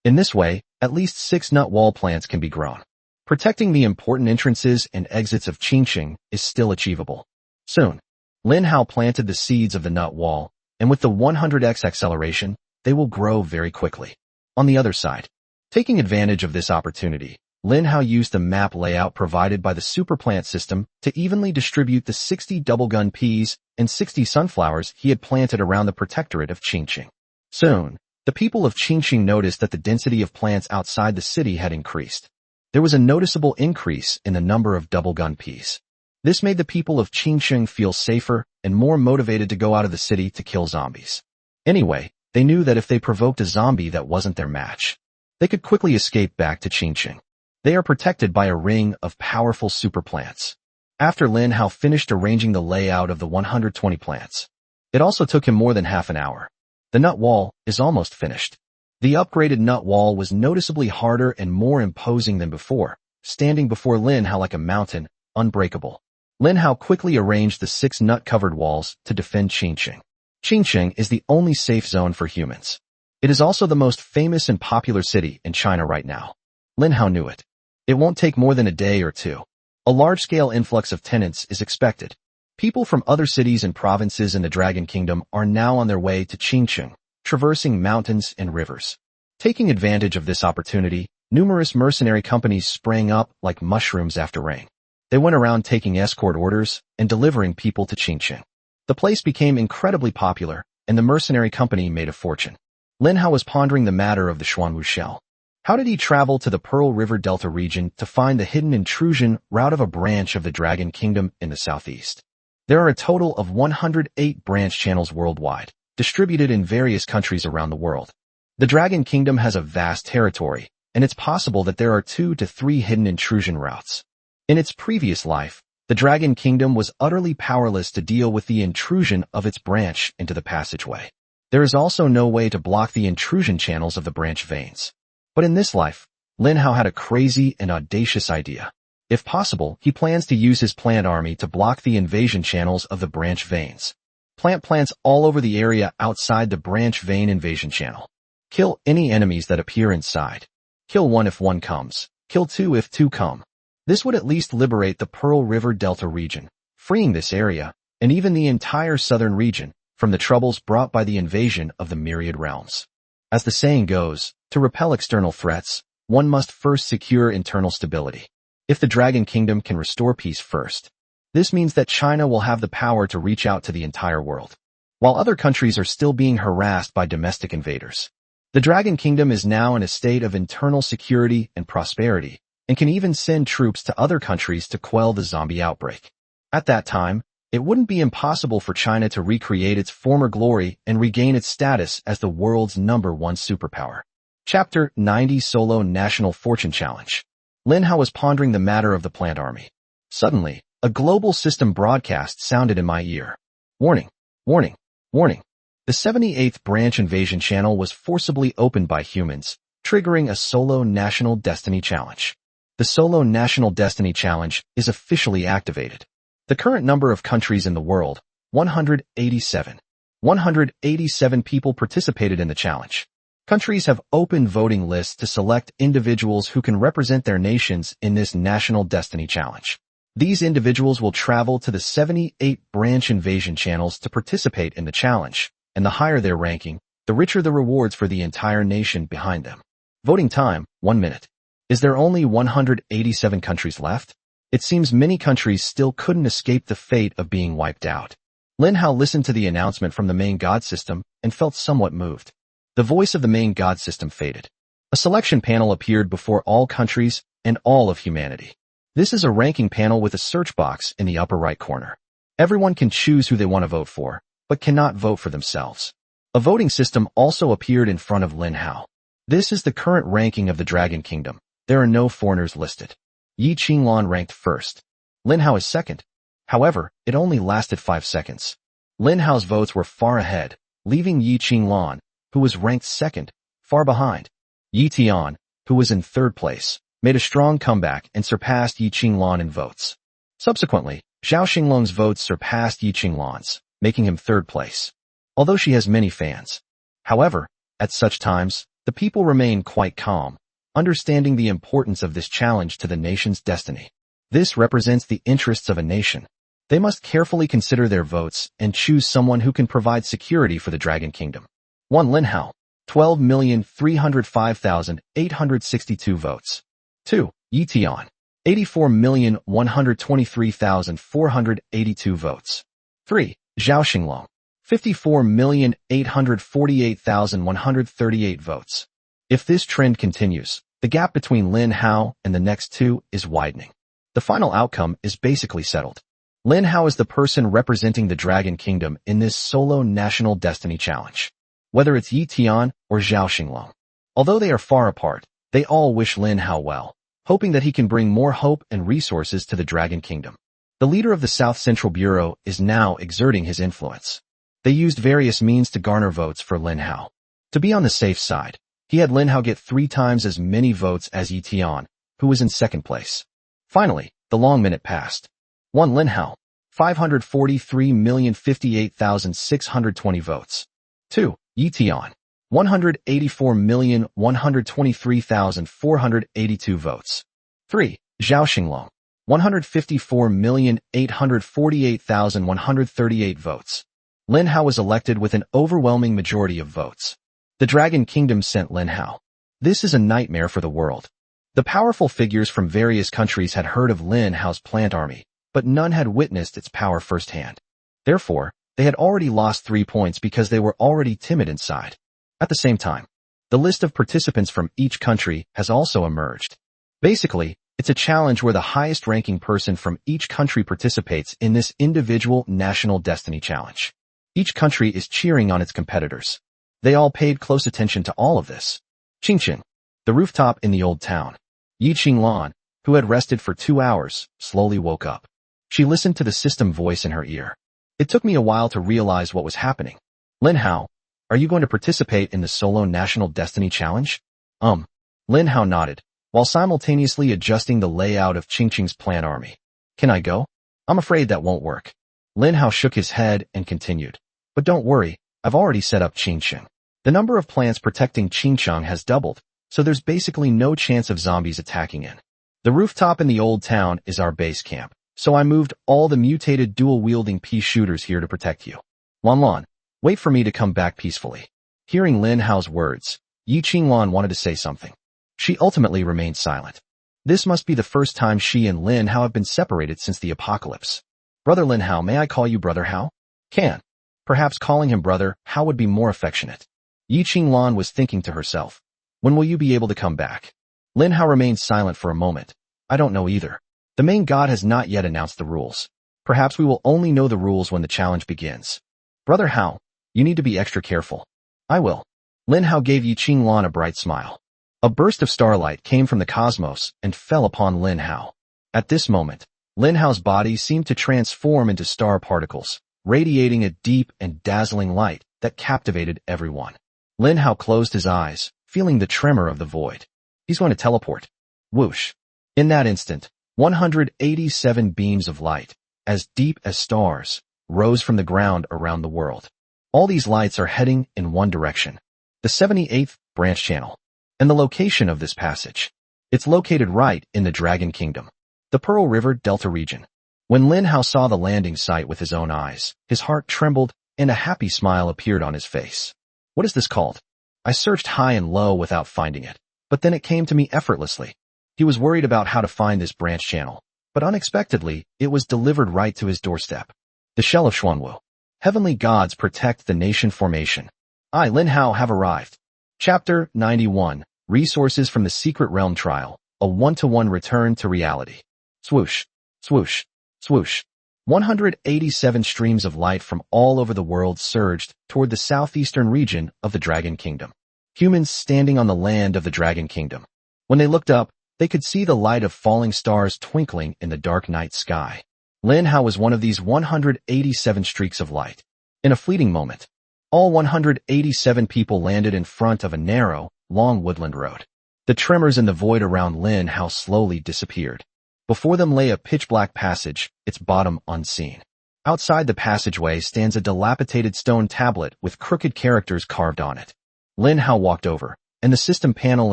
In this way, at least 6 nut wall plants can be grown. Protecting the important entrances and exits of Qingqing is still achievable. Soon, Lin Hao planted the seeds of the nut wall, and with the 100x acceleration, they will grow very quickly. On the other side, taking advantage of this opportunity, Lin Hao used the map layout provided by the super plant system to evenly distribute the 60 double gun peas and 60 sunflowers he had planted around the protectorate of Qingqing. Soon, the people of Qingqing noticed that the density of plants outside the city had increased. There was a noticeable increase in the number of double gun peas. This made the people of Qingqing feel safer and more motivated to go out of the city to kill zombies. Anyway, they knew that if they provoked a zombie that wasn't their match, they could quickly escape back to Qingqing. They are protected by a ring of powerful super plants. After Lin Hao finished arranging the layout of the 120 plants, it also took him more than half an hour. The nut wall is almost finished. The upgraded nut wall was noticeably harder and more imposing than before, standing before Lin Hao like a mountain, unbreakable. Lin Hao quickly arranged the 6 nut-covered walls to defend Qingqing. Qingqing is the only safe zone for humans. It is also the most famous and popular city in China right now. Lin Hao knew it. It won't take more than a day or 2. A large-scale influx of tenants is expected. People from other cities and provinces in the Dragon Kingdom are now on their way to Qingqing, traversing mountains and rivers. Taking advantage of this opportunity, numerous mercenary companies sprang up like mushrooms after rain. They went around taking escort orders and delivering people to Qingqing. The place became incredibly popular, and the mercenary company made a fortune. Lin Hao was pondering the matter of the Xuanwu shell. How did he travel to the Pearl River Delta region to find the hidden intrusion route of a branch of the Dragon Kingdom in the southeast? There are a total of 108 branch channels worldwide, distributed in various countries around the world. The Dragon Kingdom has a vast territory, and it's possible that there are 2 to 3 hidden intrusion routes. In its previous life, the Dragon Kingdom was utterly powerless to deal with the intrusion of its branch into the passageway. There is also no way to block the intrusion channels of the branch veins. But in this life, Lin Hao had a crazy and audacious idea. If possible, he plans to use his plant army to block the invasion channels of the branch veins. Plant plants all over the area outside the branch vein invasion channel. Kill any enemies that appear inside. Kill 1 if 1 comes. Kill 2 if 2 come. This would at least liberate the Pearl River Delta region, freeing this area, and even the entire southern region, from the troubles brought by the invasion of the myriad realms. As the saying goes, to repel external threats, one must first secure internal stability. If the Dragon Kingdom can restore peace first, this means that China will have the power to reach out to the entire world. While other countries are still being harassed by domestic invaders, the Dragon Kingdom is now in a state of internal security and prosperity, and can even send troops to other countries to quell the zombie outbreak. At that time, it wouldn't be impossible for China to recreate its former glory and regain its status as the world's #1 superpower. Chapter 90 Solo National Fortune Challenge. Lin Hao was pondering the matter of the plant army. Suddenly, a global system broadcast sounded in my ear. Warning! Warning! Warning! The 78th branch invasion channel was forcibly opened by humans, triggering a Solo National Destiny Challenge. The Solo National Destiny Challenge is officially activated. The current number of countries in the world, 187. 187 people participated in the challenge. Countries have open voting lists to select individuals who can represent their nations in this National Destiny Challenge. These individuals will travel to the 78 branch invasion channels to participate in the challenge, and the higher their ranking, the richer the rewards for the entire nation behind them. Voting time, 1 minute. Is there only 187 countries left? It seems many countries still couldn't escape the fate of being wiped out. Lin Hao listened to the announcement from the main god system and felt somewhat moved. The voice of the main god system faded. A selection panel appeared before all countries and all of humanity. This is a ranking panel with a search box in the upper right corner. Everyone can choose who they want to vote for, but cannot vote for themselves. A voting system also appeared in front of Lin Hao. This is the current ranking of the Dragon Kingdom. There are no foreigners listed. Yi Qinglan ranked first. Lin Hao is second. However, it only lasted 5 seconds. Lin Hao's votes were far ahead, leaving Yi Qinglan, who was ranked second, far behind. Yi Tian, who was in third place, made a strong comeback and surpassed Yi Qinglan in votes. Subsequently, Zhao Xinglong's votes surpassed Yi Qinglan's, making him third place. Although she has many fans. However, at such times, the people remain quite calm, understanding the importance of this challenge to the nation's destiny. This represents the interests of a nation. They must carefully consider their votes and choose someone who can provide security for the Dragon Kingdom. 1. Lin Hao, 12,305,862 votes. 2. Yi Tian, 84,123,482 votes. 3. Zhao Xinglong, 54,848,138 votes. If this trend continues, the gap between Lin Hao and the next two is widening. The final outcome is basically settled. Lin Hao is the person representing the Dragon Kingdom in this Solo National Destiny Challenge. Whether it's Yi Tian or Zhao Xinglong. Although they are far apart, they all wish Lin Hao well, hoping that he can bring more hope and resources to the Dragon Kingdom. The leader of the South Central Bureau is now exerting his influence. They used various means to garner votes for Lin Hao. To be on the safe side, he had Lin Hao get 3 times as many votes as Yi Tian, who was in second place. Finally, the long minute passed. 1. Lin Hao, 543,058,620 votes. 2. Yi Tian, 184,123,482 votes. 3. Zhao Xinglong, 154,848,138 votes. Lin Hao was elected with an overwhelming majority of votes. The Dragon Kingdom sent Lin Hao. This is a nightmare for the world. The powerful figures from various countries had heard of Lin Hao's plant army, but none had witnessed its power firsthand. Therefore, they had already lost 3 points because they were already timid inside. At the same time, the list of participants from each country has also emerged. Basically, it's a challenge where the highest-ranking person from each country participates in this individual National Destiny Challenge. Each country is cheering on its competitors. They all paid close attention to all of this. Qingqing, the rooftop in the old town. Yi Qinglan, who had rested for 2 hours, slowly woke up. She listened to the system voice in her ear. It took me a while to realize what was happening. Lin Hao, are you going to participate in the Solo National Destiny Challenge? Lin Hao nodded, while simultaneously adjusting the layout of Qingqing's plant army. Can I go? I'm afraid that won't work. Lin Hao shook his head and continued. But don't worry, I've already set up Qingqing. The number of plants protecting Qingqing has doubled, so there's basically no chance of zombies attacking in. The rooftop in the old town is our base camp, so I moved all the mutated dual-wielding pea shooters here to protect you. Lan, wait for me to come back peacefully. Hearing Lin Hao's words, Yi Qinglan wanted to say something. She ultimately remained silent. This must be the first time she and Lin Hao have been separated since the apocalypse. Brother Lin Hao, may I call you Brother Hao? Can. Perhaps calling him Brother Hao would be more affectionate. Yi Qinglan was thinking to herself. When will you be able to come back? Lin Hao remained silent for a moment. I don't know either. The main god has not yet announced the rules. Perhaps we will only know the rules when the challenge begins. Brother Hao, you need to be extra careful. I will. Lin Hao gave Yi Qinglan a bright smile. A burst of starlight came from the cosmos and fell upon Lin Hao. At this moment, Lin Hao's body seemed to transform into star particles, radiating a deep and dazzling light that captivated everyone. Lin Hao closed his eyes, feeling the tremor of the void. He's going to teleport. Whoosh. In that instant, 187 beams of light, as deep as stars, rose from the ground around the world. All these lights are heading in one direction, the 78th branch channel. And the location of this passage. It's located right in the Dragon Kingdom, the Pearl River Delta region. When Lin Hao saw the landing site with his own eyes, his heart trembled and a happy smile appeared on his face. What is this called? I searched high and low without finding it, but then it came to me effortlessly. He was worried about how to find this branch channel, but unexpectedly, it was delivered right to his doorstep. The Shell of Xuanwu. Heavenly gods protect the nation formation. I, Lin Hao, have arrived. Chapter 91. Resources from the Secret Realm Trial. A one-to-one return to reality. Swoosh, swoosh, swoosh. 187 streams of light from all over the world surged toward the southeastern region of the Dragon Kingdom. Humans standing on the land of the Dragon Kingdom. When they looked up, they could see the light of falling stars twinkling in the dark night sky. Lin Hao was one of these 187 streaks of light. In a fleeting moment, all 187 people landed in front of a narrow, long woodland road. The tremors in the void around Lin Hao slowly disappeared. Before them lay a pitch-black passage, its bottom unseen. Outside the passageway stands a dilapidated stone tablet with crooked characters carved on it. Lin Hao walked over, and the system panel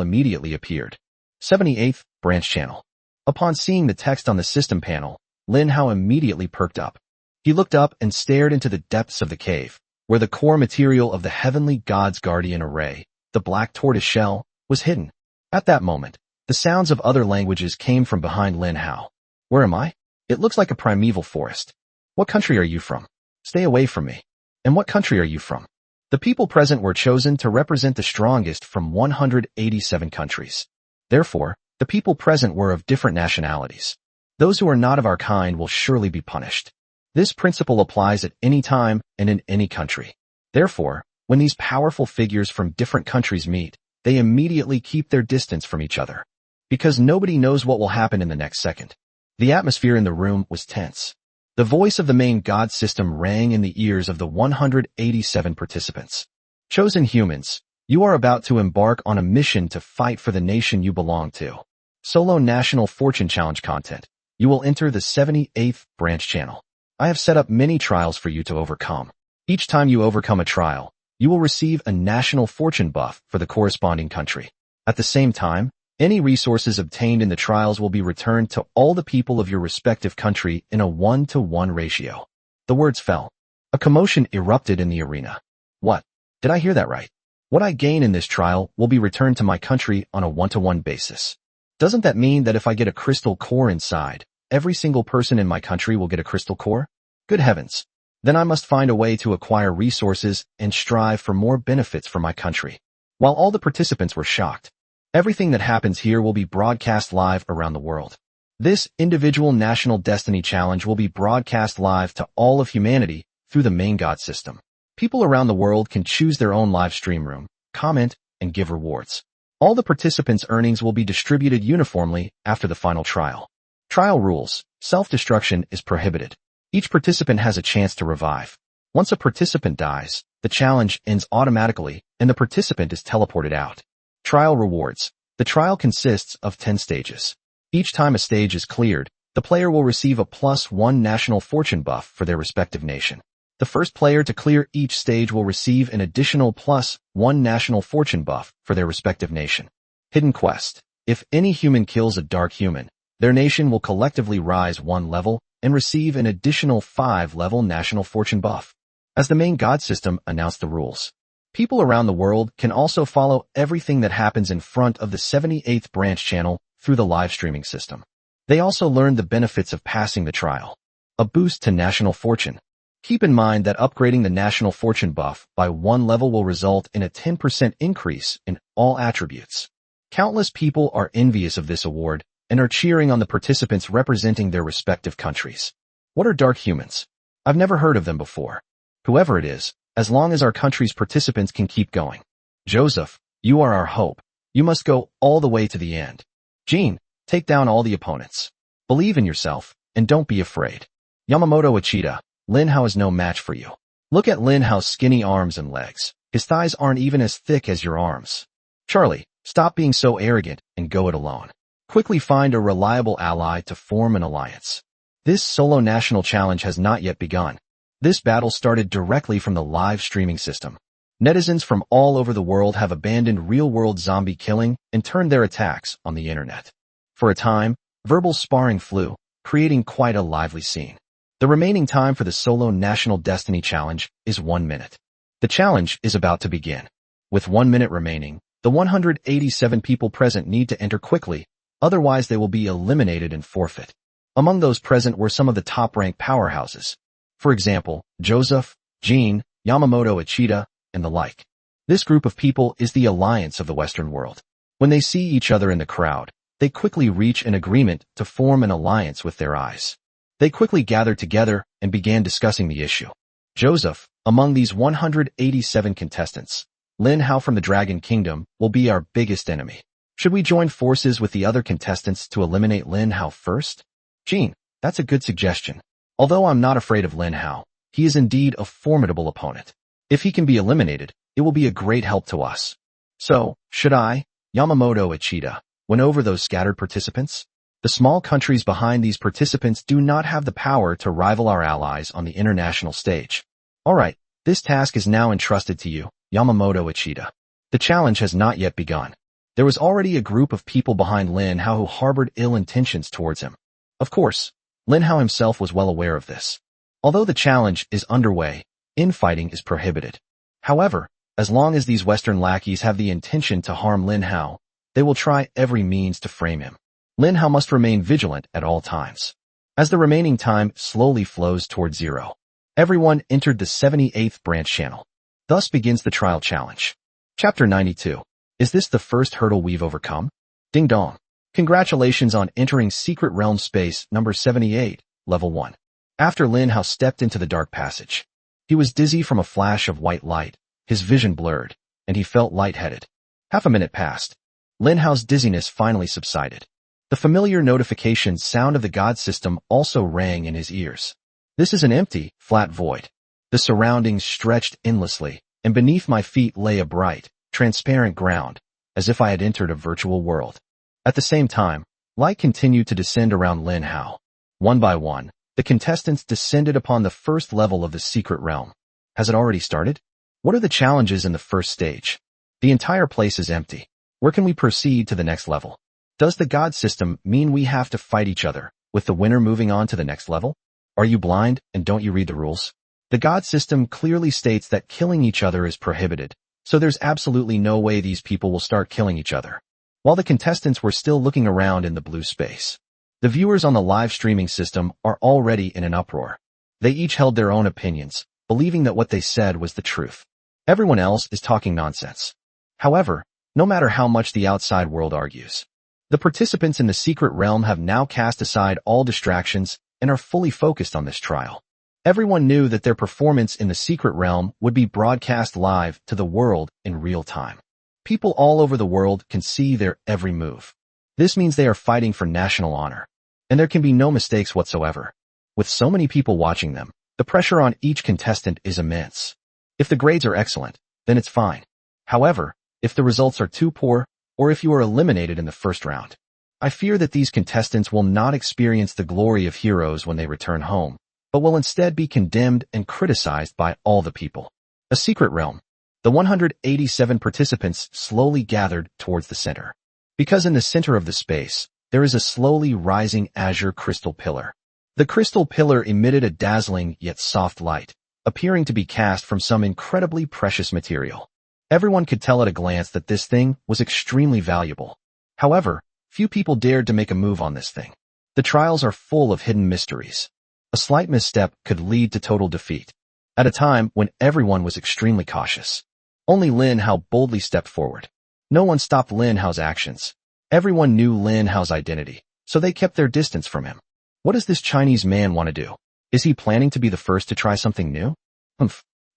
immediately appeared. 78th branch channel. Upon seeing the text on the system panel, Lin Hao immediately perked up. He looked up and stared into the depths of the cave, where the core material of the Heavenly God's Guardian Array, the black tortoise shell, was hidden. At that moment, the sounds of other languages came from behind Lin Hao. Where am I? It looks like a primeval forest. What country are you from? Stay away from me. And what country are you from? The people present were chosen to represent the strongest from 187 countries. Therefore, the people present were of different nationalities. Those who are not of our kind will surely be punished. This principle applies at any time and in any country. Therefore, when these powerful figures from different countries meet, they immediately keep their distance from each other. Because nobody knows what will happen in the next second. The atmosphere in the room was tense. The voice of the main god system rang in the ears of the 187 participants. Chosen humans, you are about to embark on a mission to fight for the nation you belong to. Solo National Fortune Challenge content. You will enter the 78th branch channel. I have set up many trials for you to overcome. Each time you overcome a trial, you will receive a national fortune buff for the corresponding country. At the same time, any resources obtained in the trials will be returned to all the people of your respective country in a 1-to-1 ratio. The words fell. A commotion erupted in the arena. What? Did I hear that right? What I gain in this trial will be returned to my country on a 1-to-1 basis. Doesn't that mean that if I get a crystal core inside, every single person in my country will get a crystal core? Good heavens. Then I must find a way to acquire resources and strive for more benefits for my country. While all the participants were shocked, everything that happens here will be broadcast live around the world. This individual national destiny challenge will be broadcast live to all of humanity through the main god system. People around the world can choose their own live stream room, comment, and give rewards. All the participants' earnings will be distributed uniformly after the final trial. Trial rules. Self-destruction is prohibited. Each participant has a chance to revive. Once a participant dies, the challenge ends automatically and the participant is teleported out. Trial rewards. The trial consists of 10 stages. Each time a stage is cleared, the player will receive a +1 national fortune buff for their respective nation. The first player to clear each stage will receive an additional +1 national fortune buff for their respective nation. Hidden quest. If any human kills a dark human, their nation will collectively rise 1 level and receive an additional 5-level national fortune buff. As the main god system announced the rules, people around the world can also follow everything that happens in front of the 78th branch channel through the live streaming system. They also learned the benefits of passing the trial. A boost to national fortune. Keep in mind that upgrading the national fortune buff by 1 level will result in a 10% increase in all attributes. Countless people are envious of this award and are cheering on the participants representing their respective countries. What are dark humans? I've never heard of them before. Whoever it is, as long as our country's participants can keep going. Joseph, you are our hope. You must go all the way to the end. Jean, take down all the opponents. Believe in yourself, and don't be afraid. Yamamoto Uchida, Lin Hao is no match for you. Look at Lin Hao's skinny arms and legs. His thighs aren't even as thick as your arms. Charlie, stop being so arrogant and go it alone. Quickly find a reliable ally to form an alliance. This solo national challenge has not yet begun. This battle started directly from the live streaming system. Netizens from all over the world have abandoned real-world zombie killing and turned their attacks on the internet. For a time, verbal sparring flew, creating quite a lively scene. The remaining time for the solo National Destiny Challenge is 1 minute. The challenge is about to begin. With 1 minute remaining, the 187 people present need to enter quickly, otherwise they will be eliminated and forfeit. Among those present were some of the top-ranked powerhouses. For example, Joseph, Jean, Yamamoto Ichida, and the like. This group of people is the alliance of the Western world. When they see each other in the crowd, they quickly reach an agreement to form an alliance with their eyes. They quickly gathered together and began discussing the issue. Joseph, among these 187 contestants, Lin Hao from the Dragon Kingdom will be our biggest enemy. Should we join forces with the other contestants to eliminate Lin Hao first? Jean, that's a good suggestion. Although I'm not afraid of Lin Hao, he is indeed a formidable opponent. If he can be eliminated, it will be a great help to us. So, should I, Yamamoto Ichida, win over those scattered participants? The small countries behind these participants do not have the power to rival our allies on the international stage. Alright, this task is now entrusted to you, Yamamoto Ichida. The challenge has not yet begun. There was already a group of people behind Lin Hao who harbored ill intentions towards him. Of course, Lin Hao himself was well aware of this. Although the challenge is underway, infighting is prohibited. However, as long as these Western lackeys have the intention to harm Lin Hao, they will try every means to frame him. Lin Hao must remain vigilant at all times. As the remaining time slowly flows toward zero, everyone entered the 78th branch channel. Thus begins the trial challenge. Chapter 92. Is this the first hurdle we've overcome? Ding dong. Congratulations on entering Secret Realm Space number 78, Level 1. After Lin Hao stepped into the dark passage, he was dizzy from a flash of white light, his vision blurred, and he felt lightheaded. Half a minute passed. Lin Hao's dizziness finally subsided. The familiar notification sound of the God system also rang in his ears. This is an empty, flat void. The surroundings stretched endlessly, and beneath my feet lay a bright, transparent ground, as if I had entered a virtual world. At the same time, light continued to descend around Lin Hao. One by one, the contestants descended upon the first level of the secret realm. Has it already started? What are the challenges in the first stage? The entire place is empty. Where can we proceed to the next level? Does the God system mean we have to fight each other, with the winner moving on to the next level? Are you blind, and don't you read the rules? The God system clearly states that killing each other is prohibited, so there's absolutely no way these people will start killing each other. While the contestants were still looking around in the blue space, the viewers on the live streaming system are already in an uproar. They each held their own opinions, believing that what they said was the truth. Everyone else is talking nonsense. However, no matter how much the outside world argues, the participants in the secret realm have now cast aside all distractions and are fully focused on this trial. Everyone knew that their performance in the secret realm would be broadcast live to the world in real time. People all over the world can see their every move. This means they are fighting for national honor, and there can be no mistakes whatsoever. With so many people watching them, the pressure on each contestant is immense. If the grades are excellent, then it's fine. However, if the results are too poor, or if you are eliminated in the first round, I fear that these contestants will not experience the glory of heroes when they return home, but will instead be condemned and criticized by all the people. A secret realm. The 187 participants slowly gathered towards the center. Because in the center of the space, there is a slowly rising azure crystal pillar. The crystal pillar emitted a dazzling yet soft light, appearing to be cast from some incredibly precious material. Everyone could tell at a glance that this thing was extremely valuable. However, few people dared to make a move on this thing. The trials are full of hidden mysteries. A slight misstep could lead to total defeat. At a time when everyone was extremely cautious, only Lin Hao boldly stepped forward. No one stopped Lin Hao's actions. Everyone knew Lin Hao's identity, so they kept their distance from him. What does this Chinese man want to do? Is he planning to be the first to try something new?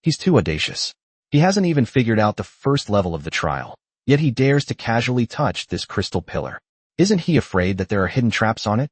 He's too audacious. He hasn't even figured out the first level of the trial, yet he dares to casually touch this crystal pillar. Isn't he afraid that there are hidden traps on it?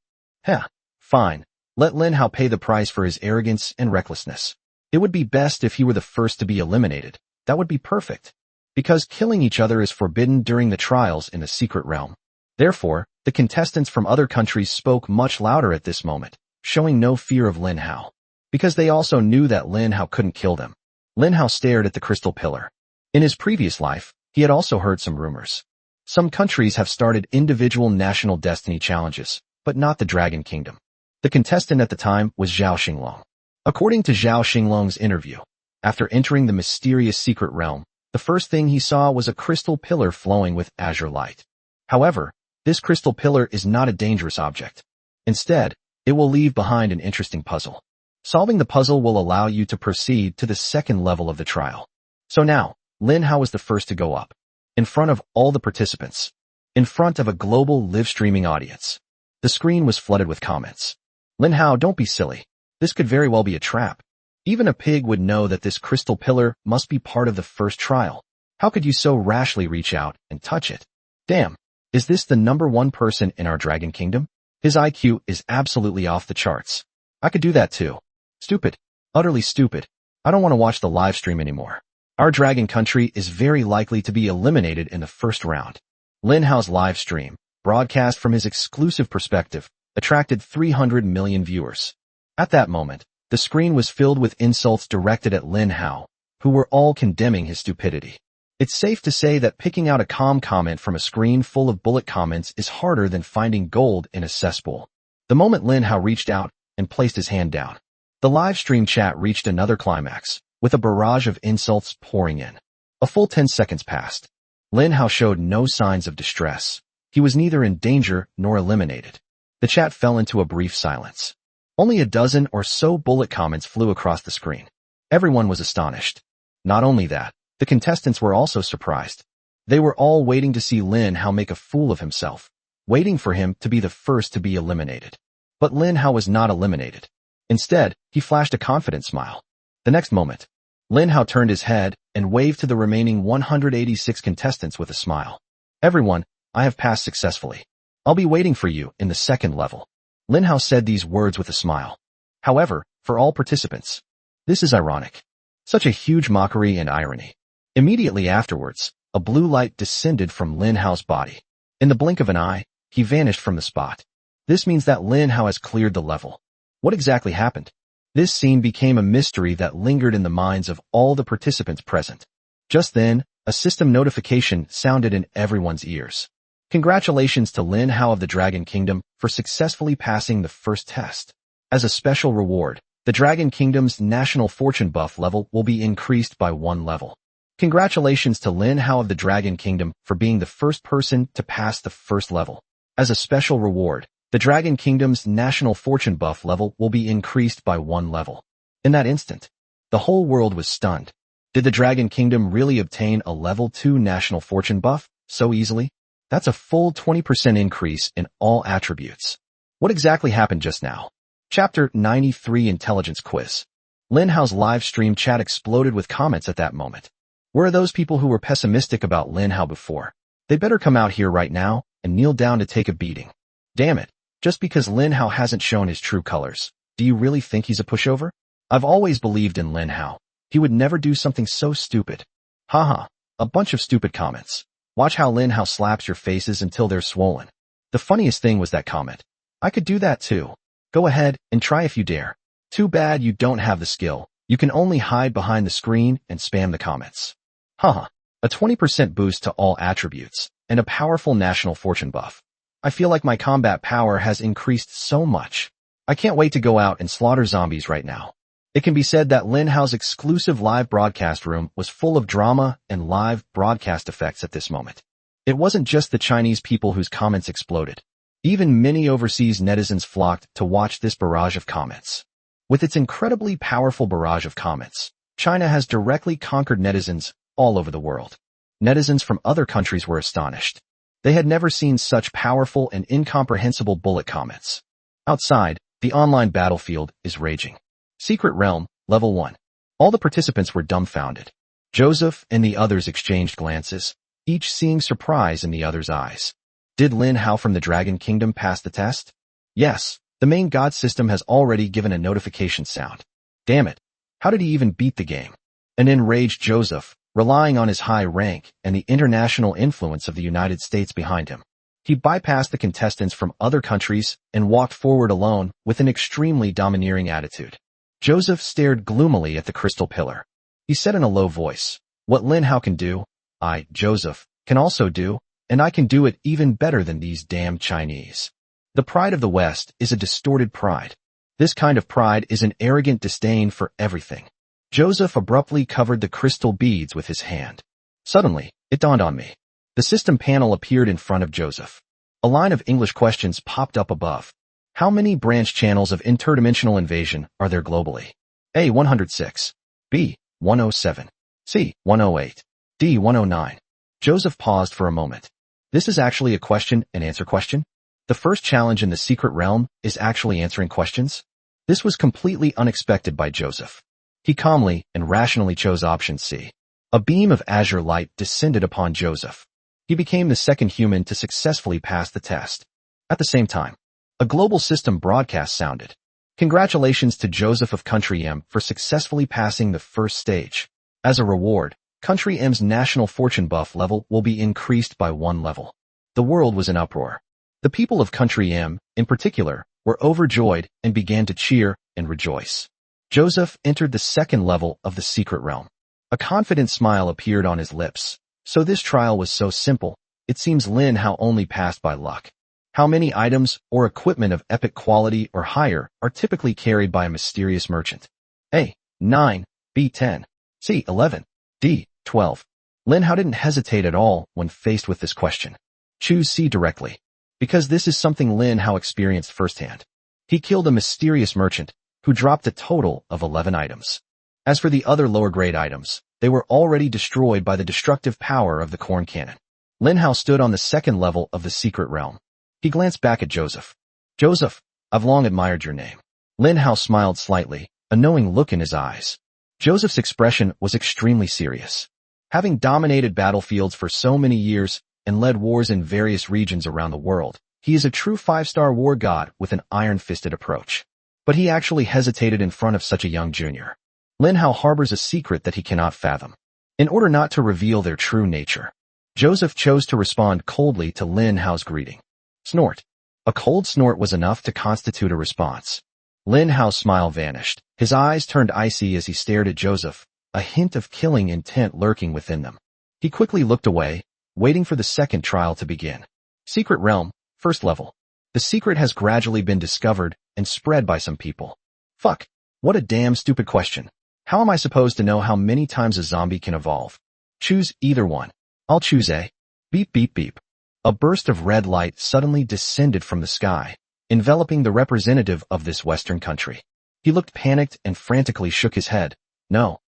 Fine. Let Lin Hao pay the price for his arrogance and recklessness. It would be best if he were the first to be eliminated. That would be perfect. Because killing each other is forbidden during the trials in the secret realm. Therefore, The contestants from other countries spoke much louder at this moment, showing no fear of Lin Hao. Because they also knew that Lin Hao couldn't kill them. Lin Hao stared at the crystal pillar. In his previous life, he had also heard some rumors. Some countries have started individual national destiny challenges, but not the Dragon Kingdom. The contestant at the time was Zhao Xinglong. According to Zhao Xinglong's interview, after entering the mysterious secret realm, the first thing he saw was a crystal pillar flowing with azure light. However, this crystal pillar is not a dangerous object. Instead, it will leave behind an interesting puzzle. Solving the puzzle will allow you to proceed to the second level of the trial. So now, Lin Hao was the first to go up. In front of all the participants. In front of a global live-streaming audience. The screen was flooded with comments. Lin Hao, don't be silly. This could very well be a trap. Even a pig would know that this crystal pillar must be part of the first trial. How could you so rashly reach out and touch it? Damn, is this the #1 person in our Dragon Kingdom? His IQ is absolutely off the charts. I could do that too. Stupid. Utterly stupid. I don't want to watch the live stream anymore. Our dragon country is very likely to be eliminated in the first round. Lin Hao's live stream, broadcast from his exclusive perspective, attracted 300 million viewers. At that moment, the screen was filled with insults directed at Lin Hao, who were all condemning his stupidity. It's safe to say that picking out a calm comment from a screen full of bullet comments is harder than finding gold in a cesspool. The moment Lin Hao reached out and placed his hand down, the live stream chat reached another climax, with a barrage of insults pouring in. A full 10 seconds passed. Lin Hao showed no signs of distress. He was neither in danger nor eliminated. The chat fell into a brief silence. Only a dozen or so bullet comments flew across the screen. Everyone was astonished. Not only that, the contestants were also surprised. They were all waiting to see Lin Hao make a fool of himself, waiting for him to be the first to be eliminated. But Lin Hao was not eliminated. Instead, he flashed a confident smile. The next moment, Lin Hao turned his head and waved to the remaining 186 contestants with a smile. Everyone, I have passed successfully. I'll be waiting for you in the second level. Lin Hao said these words with a smile. However, for all participants, this is ironic. Such a huge mockery and irony. Immediately afterwards, a blue light descended from Lin Hao's body. In the blink of an eye, he vanished from the spot. This means that Lin Hao has cleared the level. What exactly happened? This scene became a mystery that lingered in the minds of all the participants present. Just then, a system notification sounded in everyone's ears. Congratulations to Lin Hao of the Dragon Kingdom for successfully passing the first test. As a special reward, the Dragon Kingdom's national fortune buff level will be increased by 1 level. Congratulations to Lin Hao of the Dragon Kingdom for being the first person to pass the first level. As a special reward, the Dragon Kingdom's national fortune buff level will be increased by 1 level. In that instant, the whole world was stunned. Did the Dragon Kingdom really obtain a level 2 national fortune buff so easily? That's a full 20% increase in all attributes. What exactly happened just now? Chapter 93 Intelligence Quiz. Lin Hao's live stream chat exploded with comments at that moment. Where are those people who were pessimistic about Lin Hao before? They better come out here right now and kneel down to take a beating. Damn it. Just because Lin Hao hasn't shown his true colors, do you really think he's a pushover? I've always believed in Lin Hao. He would never do something so stupid. Haha, a bunch of stupid comments. Watch how Lin Hao slaps your faces until they're swollen. The funniest thing was that comment. I could do that too. Go ahead and try if you dare. Too bad you don't have the skill. You can only hide behind the screen and spam the comments. Haha, a 20% boost to all attributes, and a powerful national fortune buff. I feel like my combat power has increased so much. I can't wait to go out and slaughter zombies right now. It can be said that Lin Hao's exclusive live broadcast room was full of drama and live broadcast effects at this moment. It wasn't just the Chinese people whose comments exploded. Even many overseas netizens flocked to watch this barrage of comments. With its incredibly powerful barrage of comments, China has directly conquered netizens all over the world. Netizens from other countries were astonished. They had never seen such powerful and incomprehensible bullet comments. Outside, the online battlefield is raging. Secret Realm, Level 1. All the participants were dumbfounded. Joseph and the others exchanged glances, each seeing surprise in the other's eyes. Did Lin Hao from the Dragon Kingdom pass the test? Yes, the main god system has already given a notification sound. Damn it, how did he even beat the game? An enraged Joseph, relying on his high rank and the international influence of the United States behind him. He bypassed the contestants from other countries and walked forward alone with an extremely domineering attitude. Joseph stared gloomily at the crystal pillar. He said in a low voice, "What Lin Hao can do, I, Joseph, can also do, and I can do it even better than these damn Chinese." The pride of the West is a distorted pride. This kind of pride is an arrogant disdain for everything. Joseph abruptly covered the crystal beads with his hand. Suddenly, it dawned on me. The system panel appeared in front of Joseph. A line of English questions popped up above. How many branch channels of interdimensional invasion are there globally? A. 106. B. 107. C. 108. D. 109. Joseph paused for a moment. This is actually a question and answer question? The first challenge in the secret realm is actually answering questions? This was completely unexpected by Joseph. He calmly and rationally chose option C. A beam of azure light descended upon Joseph. He became the second human to successfully pass the test. At the same time, a global system broadcast sounded. Congratulations to Joseph of Country M for successfully passing the first stage. As a reward, Country M's national fortune buff level will be increased by 1 level. The world was in uproar. The people of Country M, in particular, were overjoyed and began to cheer and rejoice. Joseph entered the second level of the secret realm. A confident smile appeared on his lips. So this trial was so simple, it seems Lin Hao only passed by luck. How many items or equipment of epic quality or higher are typically carried by a mysterious merchant? A. 9, B. 10, C. 11, D. 12. Lin Hao didn't hesitate at all when faced with this question. Choose C directly. Because this is something Lin Hao experienced firsthand. He killed a mysterious merchant who dropped a total of 11 items. As for the other lower grade items, they were already destroyed by the destructive power of the corn cannon. Lin Hao stood on the second level of the secret realm. He glanced back at Joseph. Joseph, I've long admired your name. Lin Hao smiled slightly, a knowing look in his eyes. Joseph's expression was extremely serious. Having dominated battlefields for so many years and led wars in various regions around the world, he is a true 5-star war god with an iron-fisted approach. But he actually hesitated in front of such a young junior. Lin Hao harbors a secret that he cannot fathom. In order not to reveal their true nature, Joseph chose to respond coldly to Lin Hao's greeting. Snort. A cold snort was enough to constitute a response. Lin Hao's smile vanished. His eyes turned icy as he stared at Joseph, a hint of killing intent lurking within them. He quickly looked away, waiting for the second trial to begin. Secret Realm, first level. The secret has gradually been discovered and spread by some people. Fuck. What a damn stupid question. How am I supposed to know how many times a zombie can evolve? Choose either one. I'll choose A. Beep beep beep. A burst of red light suddenly descended from the sky, enveloping the representative of this Western country. He looked panicked and frantically shook his head. No.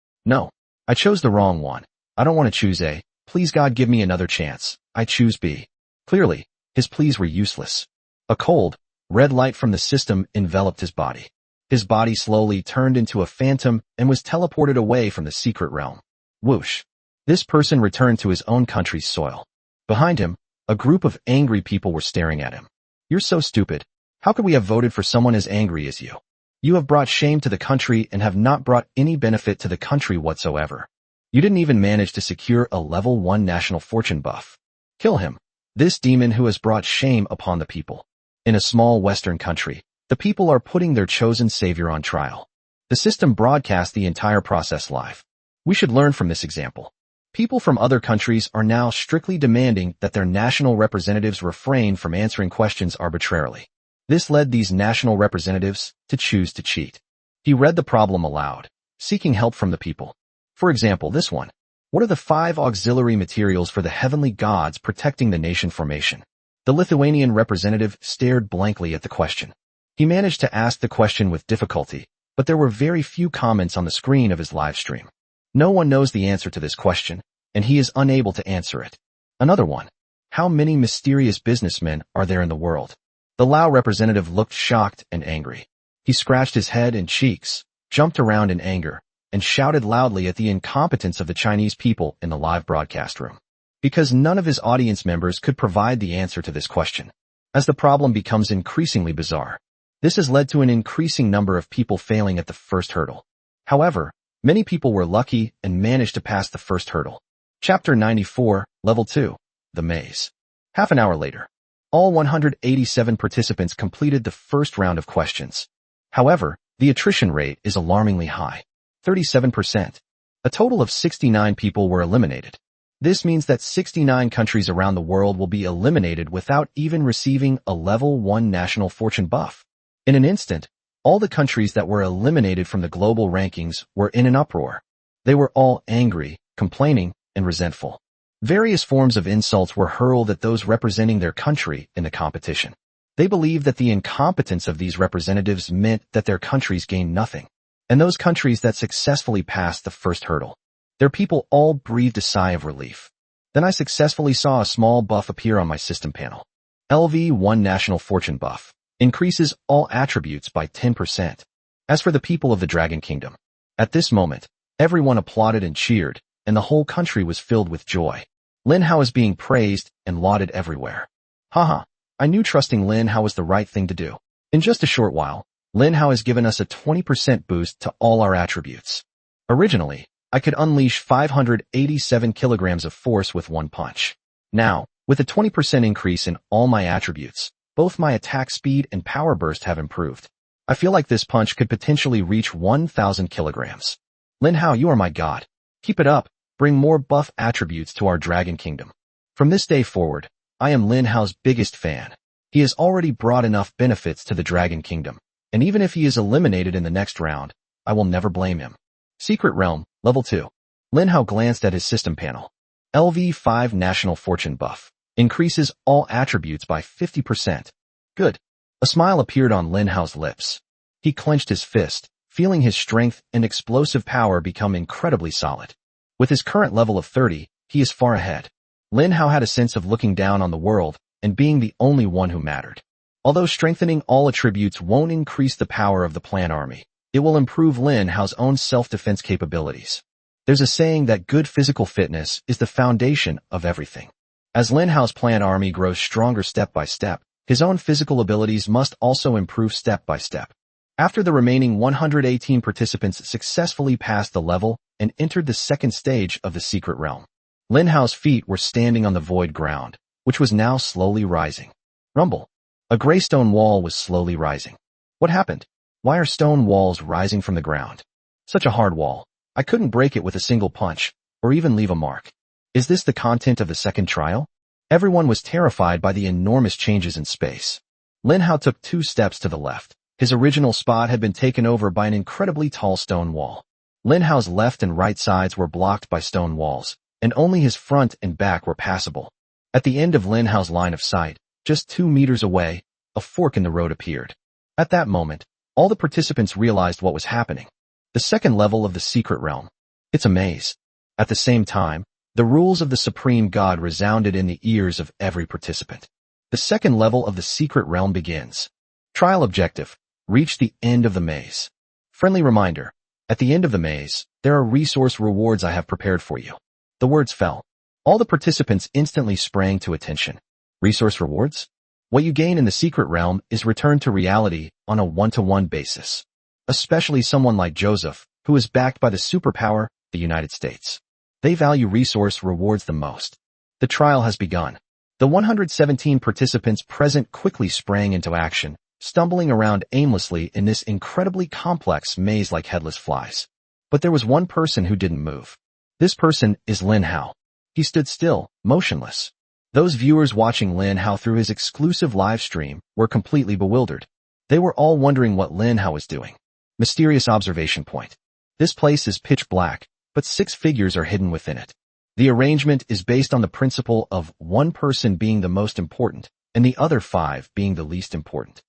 I chose the wrong one. I don't want to choose A. Please God give me another chance. I choose B. Clearly, his pleas were useless. A cold, red light from the system enveloped his body. His body slowly turned into a phantom and was teleported away from the secret realm. Whoosh. This person returned to his own country's soil. Behind him, a group of angry people were staring at him. You're so stupid. How could we have voted for someone as angry as you? You have brought shame to the country and have not brought any benefit to the country whatsoever. You didn't even manage to secure a level 1 national fortune buff. Kill him. This demon who has brought shame upon the people. In a small Western country, the people are putting their chosen savior on trial. The system broadcasts the entire process live. We should learn from this example. People from other countries are now strictly demanding that their national representatives refrain from answering questions arbitrarily. This led these national representatives to choose to cheat. He read the problem aloud, seeking help from the people. For example, this one. What are the 5 auxiliary materials for the heavenly gods protecting the nation formation? The Lithuanian representative stared blankly at the question. He managed to ask the question with difficulty, but there were very few comments on the screen of his live stream. No one knows the answer to this question, and he is unable to answer it. Another one. How many mysterious businessmen are there in the world? The Lao representative looked shocked and angry. He scratched his head and cheeks, jumped around in anger, and shouted loudly at the incompetence of the Chinese people in the live broadcast room. Because none of his audience members could provide the answer to this question. As the problem becomes increasingly bizarre, this has led to an increasing number of people failing at the first hurdle. However, many people were lucky and managed to pass the first hurdle. Chapter 94, Level 2, The Maze. Half an hour later. All 187 participants completed the first round of questions. However, the attrition rate is alarmingly high, 37%. A total of 69 people were eliminated. This means that 69 countries around the world will be eliminated without even receiving a level 1 national fortune buff. In an instant, all the countries that were eliminated from the global rankings were in an uproar. They were all angry, complaining, and resentful. Various forms of insults were hurled at those representing their country in the competition. They believed that the incompetence of these representatives meant that their countries gained nothing, and those countries that successfully passed the first hurdle, their people all breathed a sigh of relief. Then I successfully saw a small buff appear on my system panel. LV1 National Fortune Buff increases all attributes by 10%. As for the people of the Dragon Kingdom, at this moment, everyone applauded and cheered, and the whole country was filled with joy. Lin Hao is being praised and lauded everywhere. Haha, I knew trusting Lin Hao was the right thing to do. In just a short while, Lin Hao has given us a 20% boost to all our attributes. Originally, I could unleash 587 kilograms of force with one punch. Now, with a 20% increase in all my attributes, both my attack speed and power burst have improved. I feel like this punch could potentially reach 1,000 kilograms. Lin Hao, you are my god. Keep it up. Bring more buff attributes to our Dragon Kingdom. From this day forward, I am Lin Hao's biggest fan. He has already brought enough benefits to the Dragon Kingdom, and even if he is eliminated in the next round, I will never blame him. Secret Realm, Level 2. Lin Hao glanced at his system panel. LV5 National Fortune Buff increases all attributes by 50%. Good. A smile appeared on Lin Hao's lips. He clenched his fist, feeling his strength and explosive power become incredibly solid. With his current level of 30, he is far ahead. Lin Hao had a sense of looking down on the world and being the only one who mattered. Although strengthening all attributes won't increase the power of the Plan Army, it will improve Lin Hao's own self-defense capabilities. There's a saying that good physical fitness is the foundation of everything. As Lin Hao's Plan Army grows stronger step by step, his own physical abilities must also improve step by step. After the remaining 118 participants successfully passed the level and entered the second stage of the Secret Realm, Lin Hao's feet were standing on the void ground, which was now slowly rising. Rumble. A gray stone wall was slowly rising. What happened? Why are stone walls rising from the ground? Such a hard wall. I couldn't break it with a single punch, or even leave a mark. Is this the content of the second trial? Everyone was terrified by the enormous changes in space. Lin Hao took 2 steps to the left. His original spot had been taken over by an incredibly tall stone wall. Lin Hao's left and right sides were blocked by stone walls, and only his front and back were passable. At the end of Lin Hao's line of sight, just 2 meters away, a fork in the road appeared. At that moment, all the participants realized what was happening. The second level of the Secret Realm. It's a maze. At the same time, the rules of the Supreme God resounded in the ears of every participant. The second level of the Secret Realm begins. Trial objective. Reach the end of the maze. Friendly reminder. At the end of the maze, there are resource rewards I have prepared for you. The words fell. All the participants instantly sprang to attention. Resource rewards? What you gain in the Secret Realm is returned to reality on a one-to-one basis. Especially someone like Joseph, who is backed by the superpower, the United States. They value resource rewards the most. The trial has begun. The 117 participants present quickly sprang into action, stumbling around aimlessly in this incredibly complex maze like headless flies. But there was one person who didn't move. This person is Lin Hao. He stood still, motionless. Those viewers watching Lin Hao through his exclusive live stream were completely bewildered. They were all wondering what Lin Hao was doing. Mysterious observation point. This place is pitch black, but 6 figures are hidden within it. The arrangement is based on the principle of one person being the most important and the other 5 being the least important.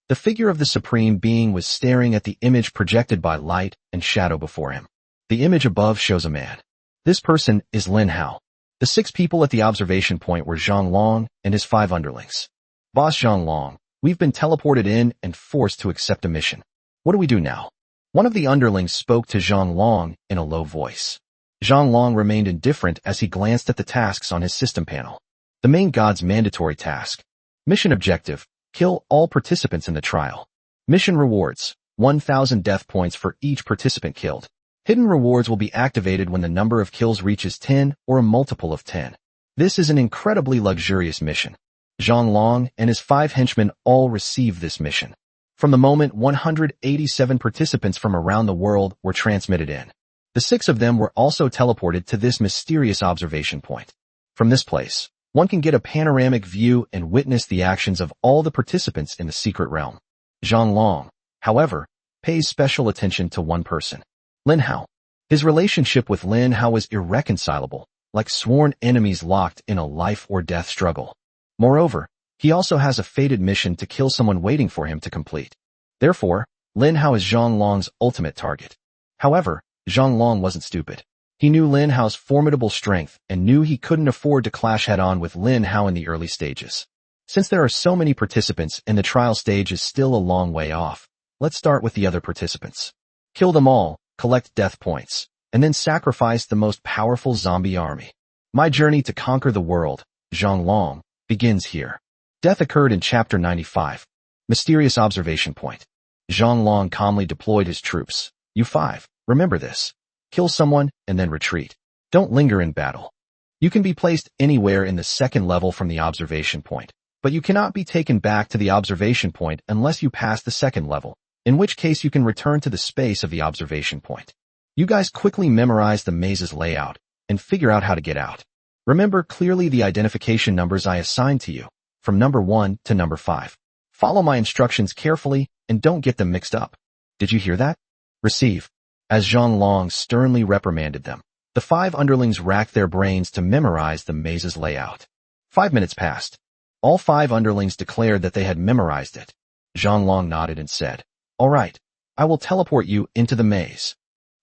The figure of the Supreme Being was staring at the image projected by light and shadow before him. The image above shows a man. This person is Lin Hao. The 6 people at the observation point were Zhang Long and his 5 underlings. Boss Zhang Long, we've been teleported in and forced to accept a mission. What do we do now? One of the underlings spoke to Zhang Long in a low voice. Zhang Long remained indifferent as he glanced at the tasks on his system panel. The main god's mandatory task. Mission objective. Kill all participants in the trial. Mission rewards. 1,000 death points for each participant killed. Hidden rewards will be activated when the number of kills reaches 10 or a multiple of 10. This is an incredibly luxurious mission. Zhang Long and his 5 henchmen all received this mission. From the moment 187 participants from around the world were transmitted in. The 6 of them were also teleported to this mysterious observation point. From this place, one can get a panoramic view and witness the actions of all the participants in the secret realm. Zhang Long, however, pays special attention to one person, Lin Hao. His relationship with Lin Hao was irreconcilable, like sworn enemies locked in a life-or-death struggle. Moreover, he also has a fated mission to kill someone waiting for him to complete. Therefore, Lin Hao is Zhang Long's ultimate target. However, Zhang Long wasn't stupid. He knew Lin Hao's formidable strength and knew he couldn't afford to clash head-on with Lin Hao in the early stages. Since there are so many participants and the trial stage is still a long way off, let's start with the other participants. Kill them all, collect death points, and then sacrifice the most powerful zombie army. My journey to conquer the world, Zhang Long, begins here. Death occurred in Chapter 95. Mysterious observation point. Zhang Long calmly deployed his troops. You 5, remember this. Kill someone and then retreat. Don't linger in battle. You can be placed anywhere in the second level from the observation point, but you cannot be taken back to the observation point unless you pass the second level, in which case you can return to the space of the observation point. You guys quickly memorize the maze's layout and figure out how to get out. Remember clearly the identification numbers I assigned to you, from number 1 to number 5. Follow my instructions carefully and don't get them mixed up. Did you hear that? Receive. As Zhang Long sternly reprimanded them, the 5 underlings racked their brains to memorize the maze's layout. 5 minutes passed. All 5 underlings declared that they had memorized it. Zhang Long nodded and said, "All right, I will teleport you into the maze."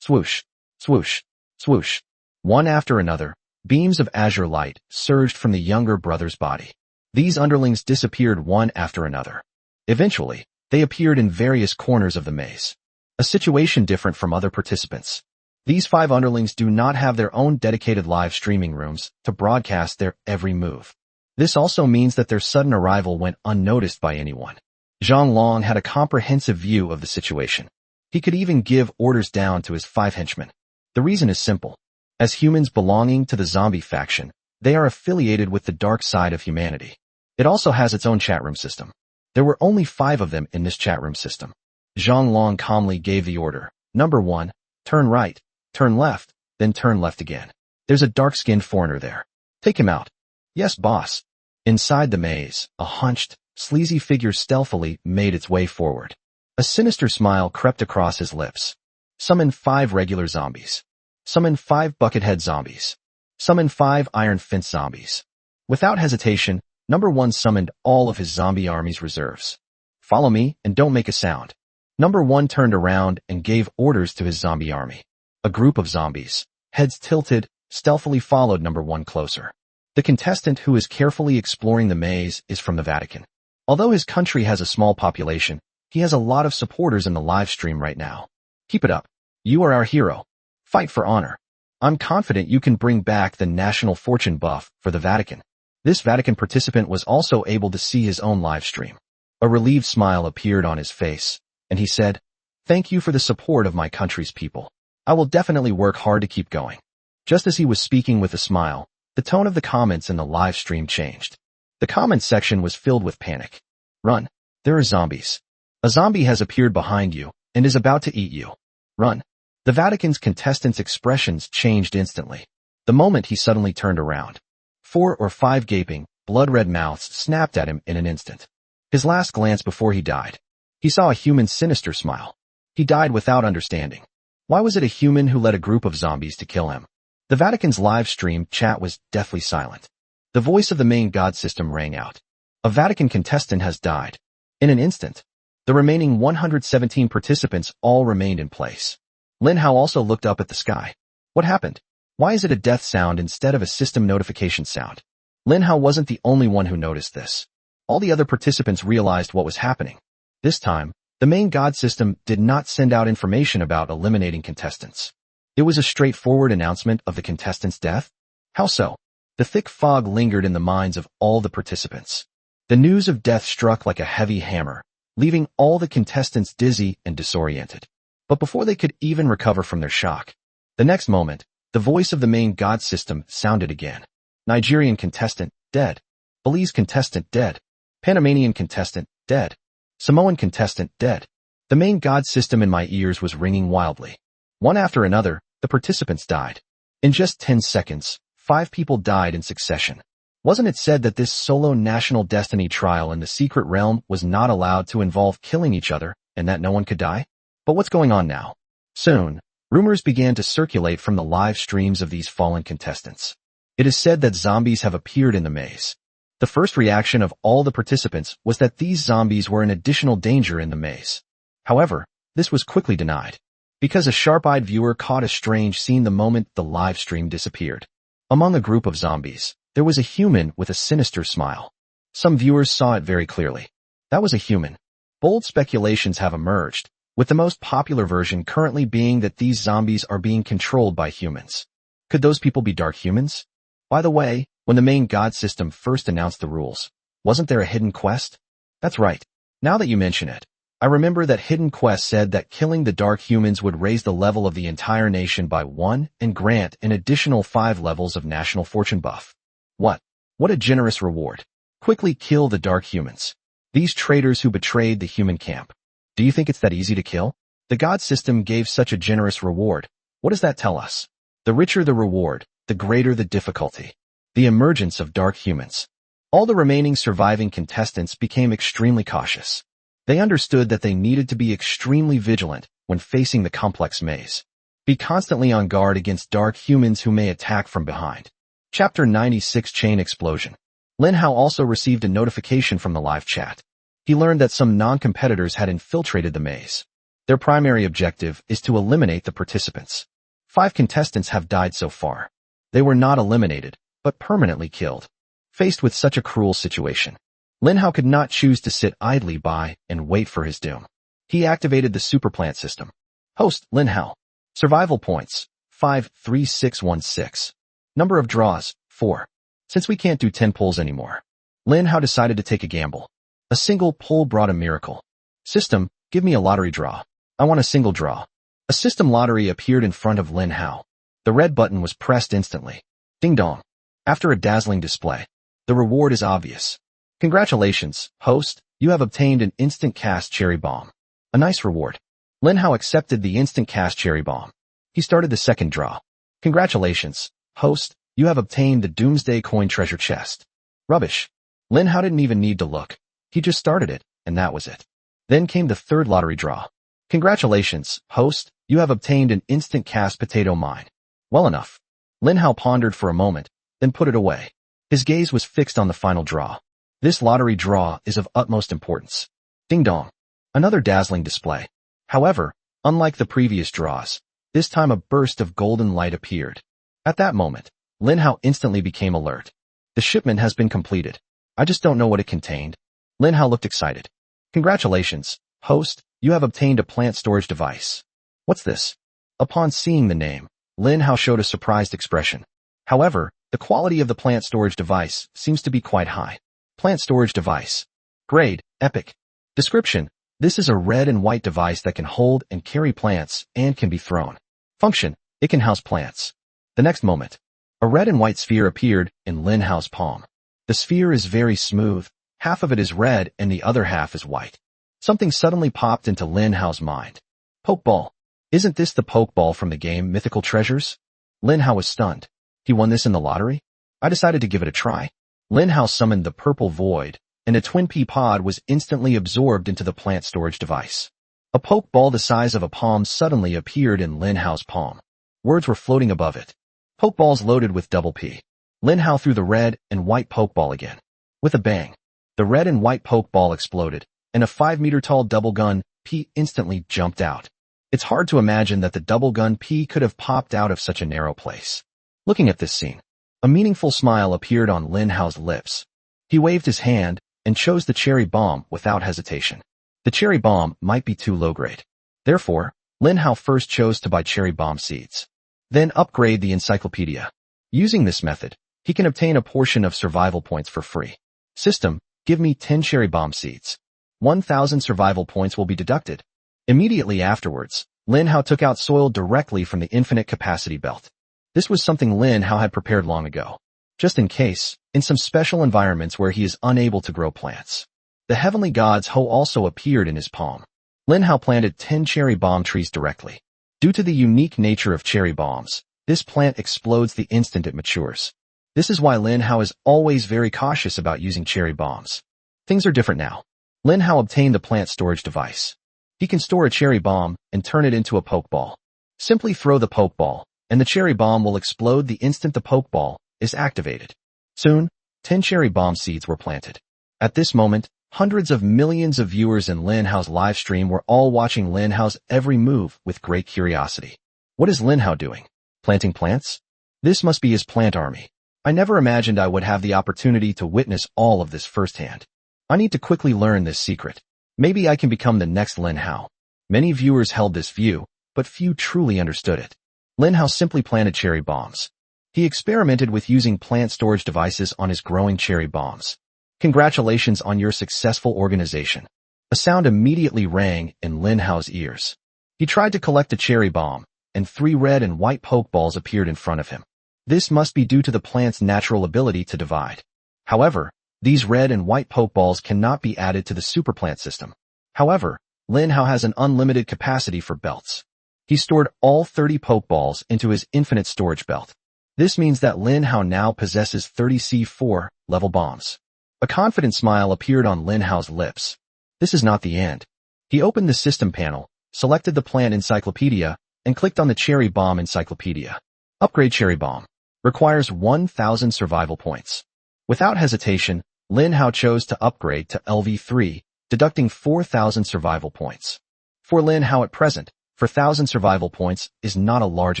Swoosh, swoosh, swoosh. One after another, beams of azure light surged from the younger brother's body. These underlings disappeared one after another. Eventually, they appeared in various corners of the maze. A situation different from other participants. These 5 underlings do not have their own dedicated live streaming rooms to broadcast their every move. This also means that their sudden arrival went unnoticed by anyone. Zhang Long had a comprehensive view of the situation. He could even give orders down to his 5 henchmen. The reason is simple. As humans belonging to the zombie faction, they are affiliated with the dark side of humanity. It also has its own chat room system. There were only 5 of them in this chat room system. Zhang Long calmly gave the order. Number 1, turn right, turn left, then turn left again. There's a dark-skinned foreigner there. Take him out. Yes, boss. Inside the maze, a hunched, sleazy figure stealthily made its way forward. A sinister smile crept across his lips. Summon 5 regular zombies. Summon 5 buckethead zombies. Summon 5 iron fence zombies. Without hesitation, number 1 summoned all of his zombie army's reserves. Follow me and don't make a sound. Number 1 turned around and gave orders to his zombie army. A group of zombies, heads tilted, stealthily followed number 1 closer. The contestant who is carefully exploring the maze is from the Vatican. Although his country has a small population, he has a lot of supporters in the live stream right now. Keep it up. You are our hero. Fight for honor. I'm confident you can bring back the national fortune buff for the Vatican. This Vatican participant was also able to see his own live stream. A relieved smile appeared on his face, and he said, "Thank you for the support of my country's people. I will definitely work hard to keep going." Just as he was speaking with a smile, the tone of the comments in the live stream changed. The comments section was filled with panic. Run. There are zombies. A zombie has appeared behind you and is about to eat you. Run. The Vatican's contestant's expressions changed instantly. The moment he suddenly turned around, 4 or 5 gaping, blood-red mouths snapped at him in an instant. His last glance before he died. He saw a human's sinister smile. He died without understanding. Why was it a human who led a group of zombies to kill him? The Vatican's live stream chat was deathly silent. The voice of the main god system rang out. A Vatican contestant has died. In an instant, the remaining 117 participants all remained in place. Lin Hao also looked up at the sky. What happened? Why is it a death sound instead of a system notification sound? Lin Hao wasn't the only one who noticed this. All the other participants realized what was happening. This time, the main god system did not send out information about eliminating contestants. It was a straightforward announcement of the contestant's death. How so? The thick fog lingered in the minds of all the participants. The news of death struck like a heavy hammer, leaving all the contestants dizzy and disoriented. But before they could even recover from their shock, the next moment, the voice of the main god system sounded again. Nigerian contestant, dead. Belize contestant dead. Panamanian contestant dead. Samoan contestant dead. The main god system in my ears was ringing wildly. One after another, the participants died. In just 10 seconds, 5 people died in succession. Wasn't it said that this solo national destiny trial in the secret realm was not allowed to involve killing each other and that no one could die? But what's going on now? Soon, rumors began to circulate from the live streams of these fallen contestants. It is said that zombies have appeared in the maze. The first reaction of all the participants was that these zombies were an additional danger in the maze. However, this was quickly denied, because a sharp-eyed viewer caught a strange scene the moment the live stream disappeared. Among a group of zombies, there was a human with a sinister smile. Some viewers saw it very clearly. That was a human. Bold speculations have emerged, with the most popular version currently being that these zombies are being controlled by humans. Could those people be dark humans? By the way, when the main god system first announced the rules, wasn't there a hidden quest? That's right. Now that you mention it, I remember that hidden quest said that killing the dark humans would raise the level of the entire nation by 1 and grant an additional 5 levels of national fortune buff. What a generous reward. Quickly kill the dark humans. These traitors who betrayed the human camp. Do you think it's that easy to kill? The god system gave such a generous reward. What does that tell us? The richer the reward, the greater the difficulty. The emergence of dark humans. All the remaining surviving contestants became extremely cautious. They understood that they needed to be extremely vigilant when facing the complex maze. Be constantly on guard against dark humans who may attack from behind. Chapter 96 Chain Explosion. Lin Hao also received a notification from the live chat. He learned that some non-competitors had infiltrated the maze. Their primary objective is to eliminate the participants. 5 contestants have died so far. They were not eliminated, but permanently killed. Faced with such a cruel situation, Lin Hao could not choose to sit idly by and wait for his doom. He activated the superplant system. Host, Lin Hao. Survival points, 53616. Number of draws, 4. Since we can't do 10 pulls anymore, Lin Hao decided to take a gamble. A single pull brought a miracle. System, give me a lottery draw. I want a single draw. A system lottery appeared in front of Lin Hao. The red button was pressed instantly. Ding dong. After a dazzling display, the reward is obvious. Congratulations, host, you have obtained an instant cast cherry bomb. A nice reward. Lin Hao accepted the instant cast cherry bomb. He started the second draw. Congratulations, host, you have obtained the Doomsday Coin treasure chest. Rubbish. Lin Hao didn't even need to look. He just started it, and that was it. Then came the third lottery draw. Congratulations, host, you have obtained an instant cast potato mine. Well enough. Lin Hao pondered for a moment, then put it away. His gaze was fixed on the final draw. This lottery draw is of utmost importance. Ding dong. Another dazzling display. However, unlike the previous draws, this time a burst of golden light appeared. At that moment, Lin Hao instantly became alert. The shipment has been completed. I just don't know what it contained. Lin Hao looked excited. Congratulations, host, you have obtained a plant storage device. What's this? Upon seeing the name, Lin Hao showed a surprised expression. However, the quality of the plant storage device seems to be quite high. Plant storage device. Grade, epic. Description. This is a red and white device that can hold and carry plants and can be thrown. Function. It can house plants. The next moment, a red and white sphere appeared in Lin Hao's palm. The sphere is very smooth. Half of it is red and the other half is white. Something suddenly popped into Lin Hao's mind. Pokeball. Isn't this the Pokeball from the game Mythical Treasures? Lin Hao was stunned. He won this in the lottery? I decided to give it a try. Lin Hao summoned the purple void, and a twin pea pod was instantly absorbed into the plant storage device. A Pokeball the size of a palm suddenly appeared in Lin Hao's palm. Words were floating above it. Pokeballs loaded with double P. Lin Hao threw the red and white Pokeball again. With a bang, the red and white Pokeball exploded, and a 5-meter-tall double gun P instantly jumped out. It's hard to imagine that the double gun P could have popped out of such a narrow place. Looking at this scene, a meaningful smile appeared on Lin Hao's lips. He waved his hand and chose the cherry bomb without hesitation. The cherry bomb might be too low grade. Therefore, Lin Hao first chose to buy cherry bomb seeds. Then upgrade the encyclopedia. Using this method, he can obtain a portion of survival points for free. System, give me 10 cherry bomb seeds. 1,000 survival points will be deducted. Immediately afterwards, Lin Hao took out soil directly from the infinite capacity belt. This was something Lin Hao had prepared long ago. just in case, in some special environments where he is unable to grow plants. The heavenly god's hoe also appeared in his palm. Lin Hao planted 10 cherry bomb trees directly. Due to the unique nature of cherry bombs, this plant explodes the instant it matures. This is why Lin Hao is always very cautious about using cherry bombs. Things are different now. Lin Hao obtained the plant storage device. He can store a cherry bomb and turn it into a pokeball. Simply throw the pokeball, and the cherry bomb will explode the instant the pokeball is activated. Soon, 10 cherry bomb seeds were planted. At this moment, hundreds of millions of viewers in Lin Hao's live stream were all watching Lin Hao's every move with great curiosity. What is Lin Hao doing? Planting plants? This must be his plant army. I never imagined I would have the opportunity to witness all of this firsthand. I need to quickly learn this secret. Maybe I can become the next Lin Hao. Many viewers held this view, but few truly understood it. Lin Hao simply planted cherry bombs. He experimented with using plant storage devices on his growing cherry bombs. Congratulations on your successful organization. A sound immediately rang in Lin Hao's ears. He tried to collect a cherry bomb, and 3 red and white pokeballs appeared in front of him. This must be due to the plant's natural ability to divide. However, these red and white pokeballs cannot be added to the superplant system. However, Lin Hao has an unlimited capacity for belts. He stored all 30 pokeballs into his infinite storage belt. This means that Lin Hao now possesses 30 C4 level bombs. A confident smile appeared on Lin Hao's lips. This is not the end. He opened the system panel, selected the plant encyclopedia, and clicked on the cherry bomb encyclopedia. Upgrade cherry bomb. Requires 1,000 survival points. Without hesitation, Lin Hao chose to upgrade to LV3, deducting 4,000 survival points. For Lin Hao at present, 4,000 survival points is not a large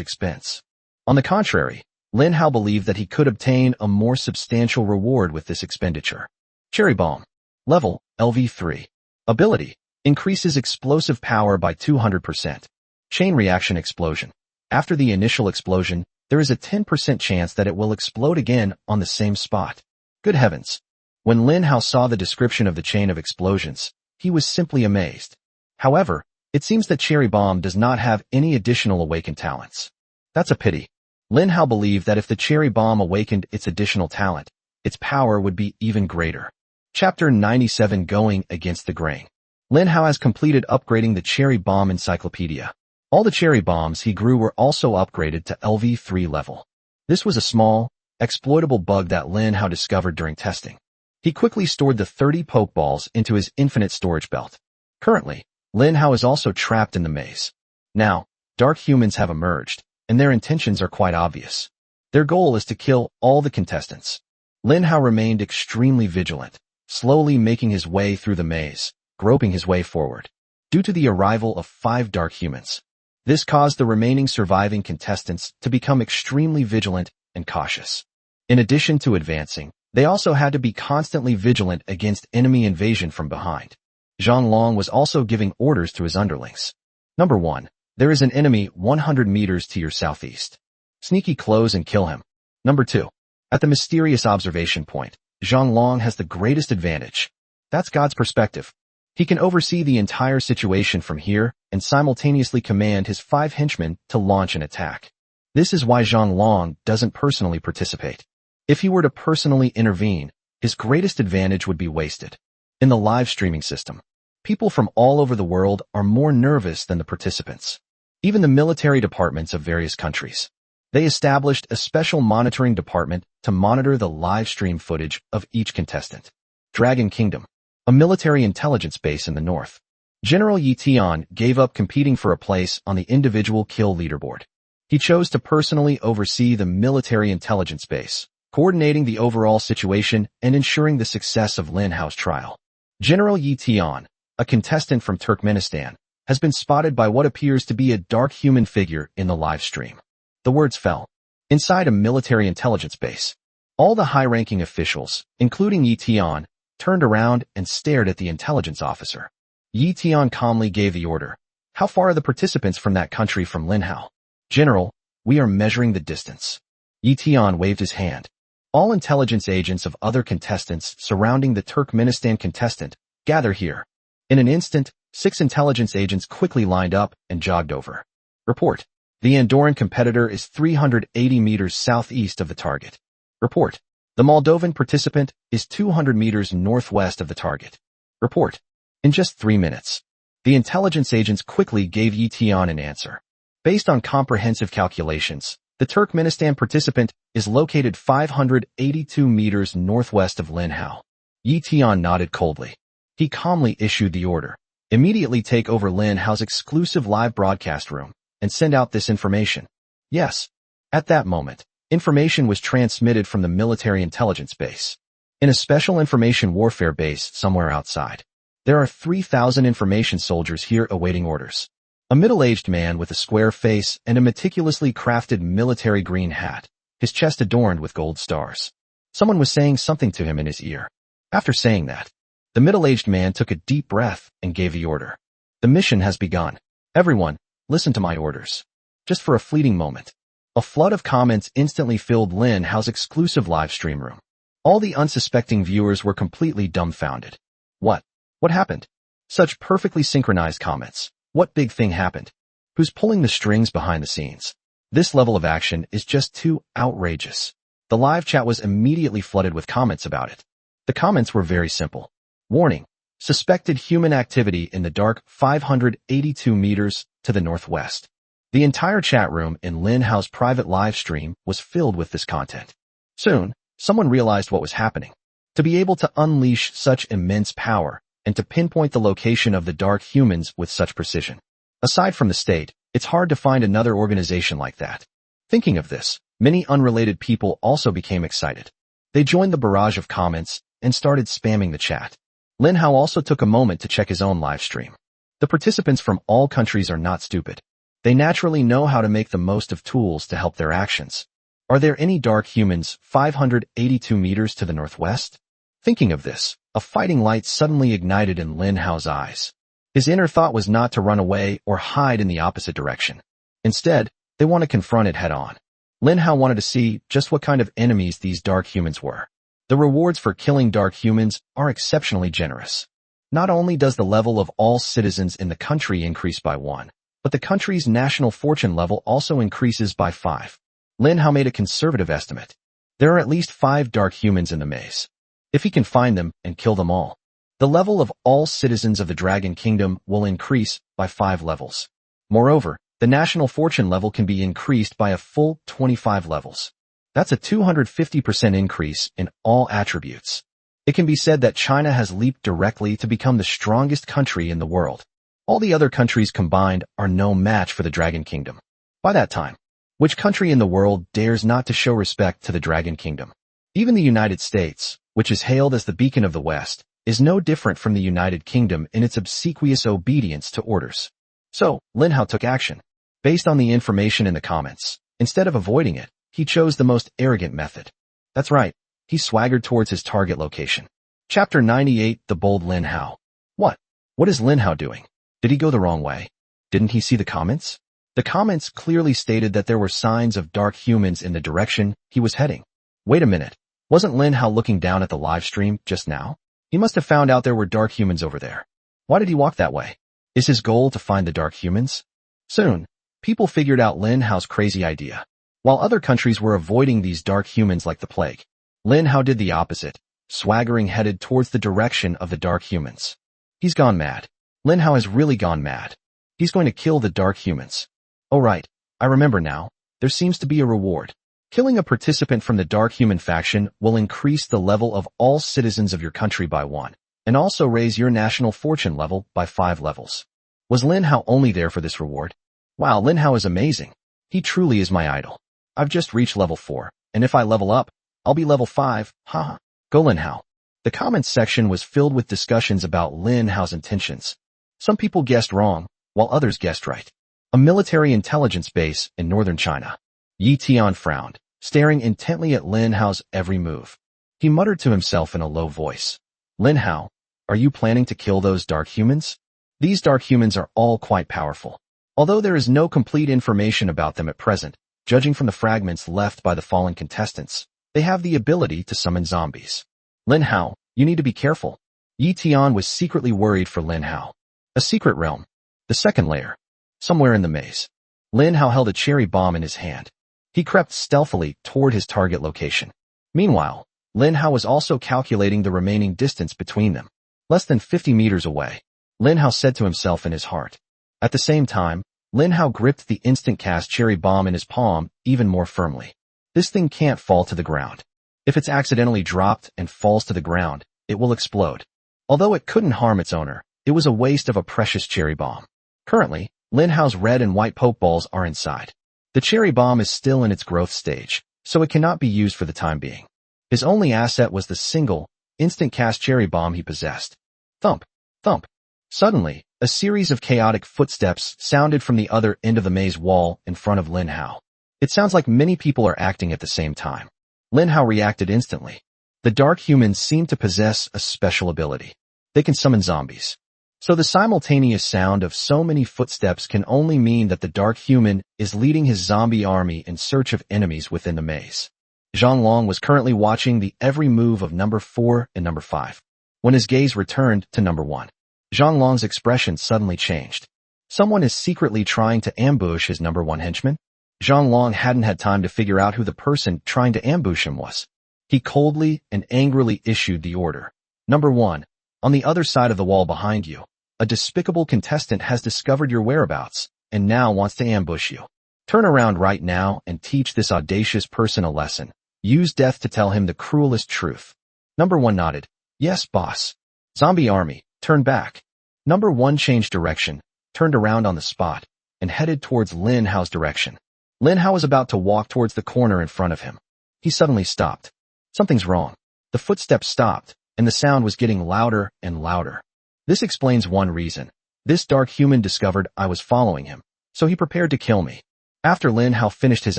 expense. On the contrary, Lin Hao believed that he could obtain a more substantial reward with this expenditure. Cherry Bomb. Level, LV3. Ability, increases explosive power by 200%. Chain Reaction Explosion. After the initial explosion, there is a 10% chance that it will explode again on the same spot. Good heavens. When Lin Hao saw the description of the chain of explosions, he was simply amazed. However, it seems that Cherry Bomb does not have any additional awakened talents. That's a pity. Lin Hao believed that if the Cherry Bomb awakened its additional talent, its power would be even greater. Chapter 97 Going Against the Grain. Lin Hao has completed upgrading the Cherry Bomb encyclopedia. All the cherry bombs he grew were also upgraded to LV3 level. This was a small, exploitable bug that Lin Hao discovered during testing. He quickly stored the 30 pokeballs into his infinite storage belt. Currently, Lin Hao is also trapped in the maze. Now, dark humans have emerged, and their intentions are quite obvious. Their goal is to kill all the contestants. Lin Hao remained extremely vigilant, slowly making his way through the maze, groping his way forward. Due to the arrival of 5 dark humans, this caused the remaining surviving contestants to become extremely vigilant and cautious. In addition to advancing, they also had to be constantly vigilant against enemy invasion from behind. Zhang Long was also giving orders to his underlings. Number 1. There is an enemy 100 meters to your southeast. Sneaky close and kill him. Number 2. At the mysterious observation point, Zhang Long has the greatest advantage. That's God's perspective. He can oversee the entire situation from here and simultaneously command his 5 henchmen to launch an attack. This is why Zhang Long doesn't personally participate. If he were to personally intervene, his greatest advantage would be wasted. In the live streaming system, people from all over the world are more nervous than the participants. Even the military departments of various countries. They established a special monitoring department to monitor the live stream footage of each contestant. Dragon Kingdom. A military intelligence base in the north. General Yi Tian gave up competing for a place on the individual kill leaderboard. He chose to personally oversee the military intelligence base, coordinating the overall situation and ensuring the success of Lin Hao's trial. General Yi Tian, a contestant from Turkmenistan, has been spotted by what appears to be a dark human figure in the live stream. The words fell. Inside a military intelligence base, all the high-ranking officials, including Yi Tian, turned around and stared at the intelligence officer. Yi Tian calmly gave the order. How far are the participants from that country from Lin Hao? General, we are measuring the distance. Yi Tian waved his hand. All intelligence agents of other contestants surrounding the Turkmenistan contestant gather here. In an instant, 6 intelligence agents quickly lined up and jogged over. Report. The Andorran competitor is 380 meters southeast of the target. Report. The Moldovan participant is 200 meters northwest of the target. Report. In just 3 minutes. The intelligence agents quickly gave Yi Tian an answer. Based on comprehensive calculations, the Turkmenistan participant is located 582 meters northwest of Linhao. Yi Tian nodded coldly. He calmly issued the order. Immediately take over Linhao's exclusive live broadcast room and send out this information. Yes. At that moment, information was transmitted from the military intelligence base. In a special information warfare base somewhere outside, there are 3,000 information soldiers here awaiting orders. A middle-aged man with a square face and a meticulously crafted military green hat, his chest adorned with gold stars. Someone was saying something to him in his ear. After saying that, the middle-aged man took a deep breath and gave the order. The mission has begun. Everyone, listen to my orders. Just for a fleeting moment. A flood of comments instantly filled Linhao's exclusive live stream room. All the unsuspecting viewers were completely dumbfounded. What? What happened? Such perfectly synchronized comments. What big thing happened? Who's pulling the strings behind the scenes? This level of action is just too outrageous. The live chat was immediately flooded with comments about it. The comments were very simple. Warning. Suspected human activity in the dark 582 meters to the northwest. The entire chat room in Linhao's private live stream was filled with this content. Soon, someone realized what was happening. To be able to unleash such immense power and to pinpoint the location of the dark humans with such precision. Aside from the state, it's hard to find another organization like that. Thinking of this, many unrelated people also became excited. They joined the barrage of comments and started spamming the chat. Linhao also took a moment to check his own live stream. The participants from all countries are not stupid. They naturally know how to make the most of tools to help their actions. Are there any dark humans 582 meters to the northwest? Thinking of this, a fighting light suddenly ignited in Linhao's eyes. His inner thought was not to run away or hide in the opposite direction. Instead, they want to confront it head-on. Linhao wanted to see just what kind of enemies these dark humans were. The rewards for killing dark humans are exceptionally generous. Not only does the level of all citizens in the country increase by 1, but the country's national fortune level also increases by 5. Linhao made a conservative estimate. There are at least 5 dark humans in the maze. If he can find them and kill them all, the level of all citizens of the Dragon Kingdom will increase by 5 levels. Moreover, the national fortune level can be increased by a full 25 levels. That's a 250% increase in all attributes. It can be said that China has leaped directly to become the strongest country in the world. All the other countries combined are no match for the Dragon Kingdom. By that time, which country in the world dares not to show respect to the Dragon Kingdom? Even the United States, which is hailed as the beacon of the West, is no different from the United Kingdom in its obsequious obedience to orders. So, Linhao took action. Based on the information in the comments, instead of avoiding it, he chose the most arrogant method. That's right, he swaggered towards his target location. Chapter 98, The Bold Linhao. What? What is Linhao doing? Did he go the wrong way? Didn't he see the comments? The comments clearly stated that there were signs of dark humans in the direction he was heading. Wait a minute. Wasn't Linhao looking down at the live stream just now? He must have found out there were dark humans over there. Why did he walk that way? Is his goal to find the dark humans? Soon, people figured out Linhao's crazy idea. While other countries were avoiding these dark humans like the plague, Linhao did the opposite, swaggering headed towards the direction of the dark humans. He's gone mad. Linhao has really gone mad. He's going to kill the dark humans. Oh right, I remember now. There seems to be a reward. Killing a participant from the dark human faction will increase the level of all citizens of your country by 1, and also raise your national fortune level by 5 levels. Was Linhao only there for this reward? Wow, Linhao is amazing. He truly is my idol. I've just reached level 4, and if I level up, I'll be level 5, haha. Go Linhao. The comments section was filled with discussions about Linhao's intentions. Some people guessed wrong, while others guessed right. A military intelligence base in northern China. Yi Tian frowned, staring intently at Linhao's every move. He muttered to himself in a low voice. Linhao, are you planning to kill those dark humans? These dark humans are all quite powerful. Although there is no complete information about them at present, judging from the fragments left by the fallen contestants, they have the ability to summon zombies. Linhao, you need to be careful. Yi Tian was secretly worried for Linhao. A secret realm. The second layer. Somewhere in the maze. Linhao held a cherry bomb in his hand. He crept stealthily toward his target location. Meanwhile, Lin Hao was also calculating the remaining distance between them. Less than 50 meters away, Lin Hao said to himself in his heart. At the same time, Lin Hao gripped the instant cast cherry bomb in his palm even more firmly. This thing can't fall to the ground. If it's accidentally dropped and falls to the ground, it will explode. Although it couldn't harm its owner, it was a waste of a precious cherry bomb. Currently, Lin Hao's red and white poke balls are inside. The cherry bomb is still in its growth stage, so it cannot be used for the time being. His only asset was the single, instant cast cherry bomb he possessed. Thump, thump. Suddenly, a series of chaotic footsteps sounded from the other end of the maze wall in front of Lin Hao. It sounds like many people are acting at the same time. Lin Hao reacted instantly. The dark humans seem to possess a special ability. They can summon zombies. So the simultaneous sound of so many footsteps can only mean that the dark human is leading his zombie army in search of enemies within the maze. Zhang Long was currently watching the every move of number 4 and number 5. When his gaze returned to number 1, Zhang Long's expression suddenly changed. Someone is secretly trying to ambush his number 1 henchman? Zhang Long hadn't had time to figure out who the person trying to ambush him was. He coldly and angrily issued the order. Number 1, on the other side of the wall behind you, a despicable contestant has discovered your whereabouts and now wants to ambush you. Turn around right now and teach this audacious person a lesson. Use death to tell him the cruelest truth. Number 1 nodded. Yes, boss. Zombie army, turn back. Number 1 changed direction, turned around on the spot, and headed towards Lin Hao's direction. Lin Hao was about to walk towards the corner in front of him. He suddenly stopped. Something's wrong. The footsteps stopped, and the sound was getting louder and louder. This explains one reason. This dark human discovered I was following him, so he prepared to kill me. After Lin Hao finished his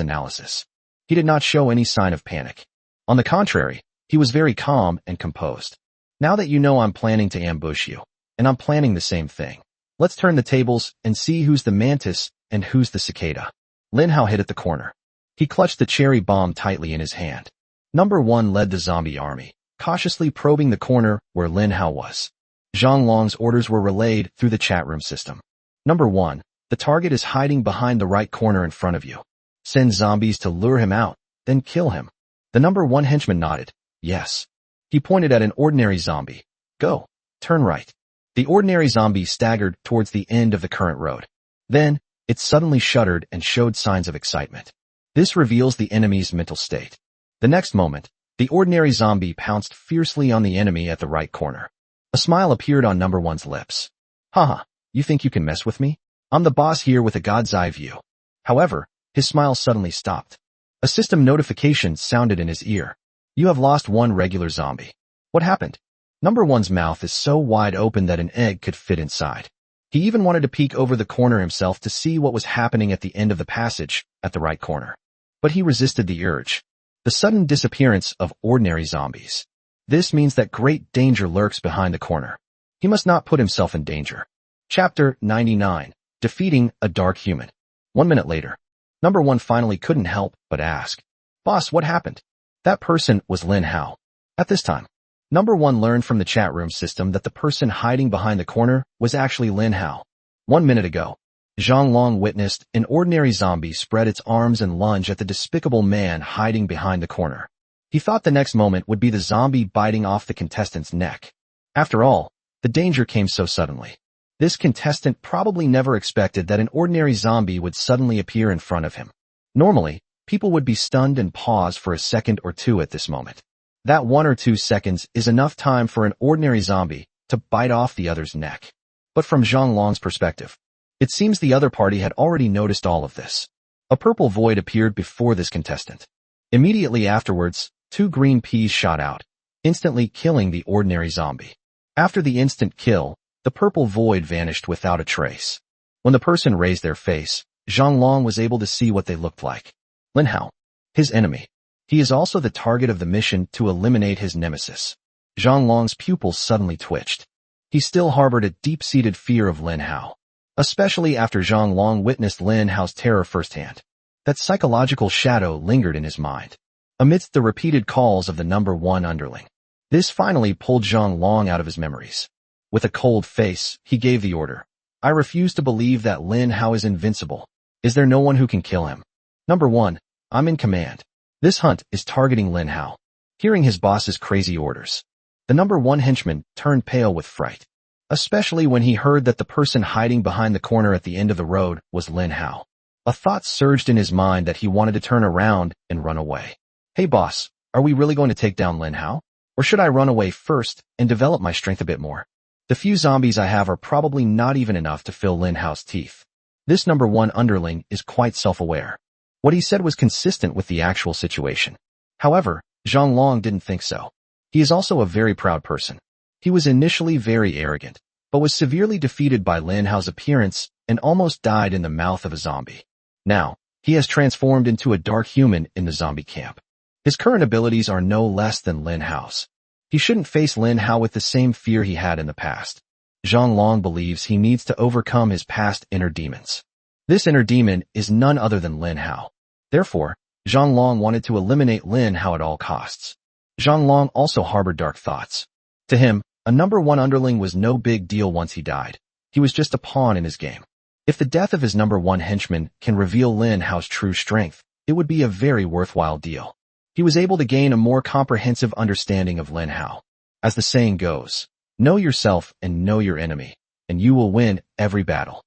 analysis, he did not show any sign of panic. On the contrary, he was very calm and composed. Now that you know I'm planning to ambush you, and I'm planning the same thing, let's turn the tables and see who's the mantis and who's the cicada. Lin Hao hid at the corner. He clutched the cherry bomb tightly in his hand. Number 1 led the zombie army, cautiously probing the corner where Lin Hao was. Zhang Long's orders were relayed through the chat room system. Number 1, the target is hiding behind the right corner in front of you. Send zombies to lure him out, then kill him. The number 1 henchman nodded. Yes. He pointed at an ordinary zombie. Go. Turn right. The ordinary zombie staggered towards the end of the current road. Then, it suddenly shuddered and showed signs of excitement. This reveals the enemy's mental state. The next moment, the ordinary zombie pounced fiercely on the enemy at the right corner. A smile appeared on number 1's lips. Haha, you think you can mess with me? I'm the boss here with a god's eye view. However, his smile suddenly stopped. A system notification sounded in his ear. You have lost 1 regular zombie. What happened? Number 1's mouth is so wide open that an egg could fit inside. He even wanted to peek over the corner himself to see what was happening at the end of the passage, at the right corner. But he resisted the urge. The sudden disappearance of ordinary zombies. This means that great danger lurks behind the corner. He must not put himself in danger. Chapter 99. Defeating a Dark Human. 1 minute later, number 1 finally couldn't help but ask, Boss, what happened? That person was Lin Hao. At this time, number 1 learned from the chat room system that the person hiding behind the corner was actually Lin Hao. 1 minute ago, Zhang Long witnessed an ordinary zombie spread its arms and lunge at the despicable man hiding behind the corner. He thought the next moment would be the zombie biting off the contestant's neck. After all, the danger came so suddenly. This contestant probably never expected that an ordinary zombie would suddenly appear in front of him. Normally, people would be stunned and pause for a second or two at this moment. That 1 or 2 seconds is enough time for an ordinary zombie to bite off the other's neck. But from Zhang Long's perspective, it seems the other party had already noticed all of this. A purple void appeared before this contestant. Immediately afterwards, 2 green peas shot out, instantly killing the ordinary zombie. After the instant kill, the purple void vanished without a trace. When the person raised their face, Zhang Long was able to see what they looked like. Lin Hao, his enemy. He is also the target of the mission to eliminate his nemesis. Zhang Long's pupils suddenly twitched. He still harbored a deep-seated fear of Lin Hao, especially after Zhang Long witnessed Lin Hao's terror firsthand. That psychological shadow lingered in his mind. Amidst the repeated calls of the number 1 underling, this finally pulled Zhang Long out of his memories. With a cold face, he gave the order. I refuse to believe that Lin Hao is invincible. Is there no one who can kill him? Number 1, I'm in command. This hunt is targeting Lin Hao. Hearing his boss's crazy orders, the number one henchman turned pale with fright, especially when he heard that the person hiding behind the corner at the end of the road was Lin Hao. A thought surged in his mind that he wanted to turn around and run away. Hey boss, are we really going to take down Lin Hao? Or should I run away first and develop my strength a bit more? The few zombies I have are probably not even enough to fill Lin Hao's teeth. This number one underling is quite self-aware. What he said was consistent with the actual situation. However, Zhang Long didn't think so. He is also a very proud person. He was initially very arrogant, but was severely defeated by Lin Hao's appearance and almost died in the mouth of a zombie. Now, he has transformed into a dark human in the zombie camp. His current abilities are no less than Lin Hao's. He shouldn't face Lin Hao with the same fear he had in the past. Zhang Long believes he needs to overcome his past inner demons. This inner demon is none other than Lin Hao. Therefore, Zhang Long wanted to eliminate Lin Hao at all costs. Zhang Long also harbored dark thoughts. To him, a number one underling was no big deal once he died. He was just a pawn in his game. If the death of his number one henchman can reveal Lin Hao's true strength, it would be a very worthwhile deal. He was able to gain a more comprehensive understanding of Lin Hao. As the saying goes, know yourself and know your enemy, and you will win every battle.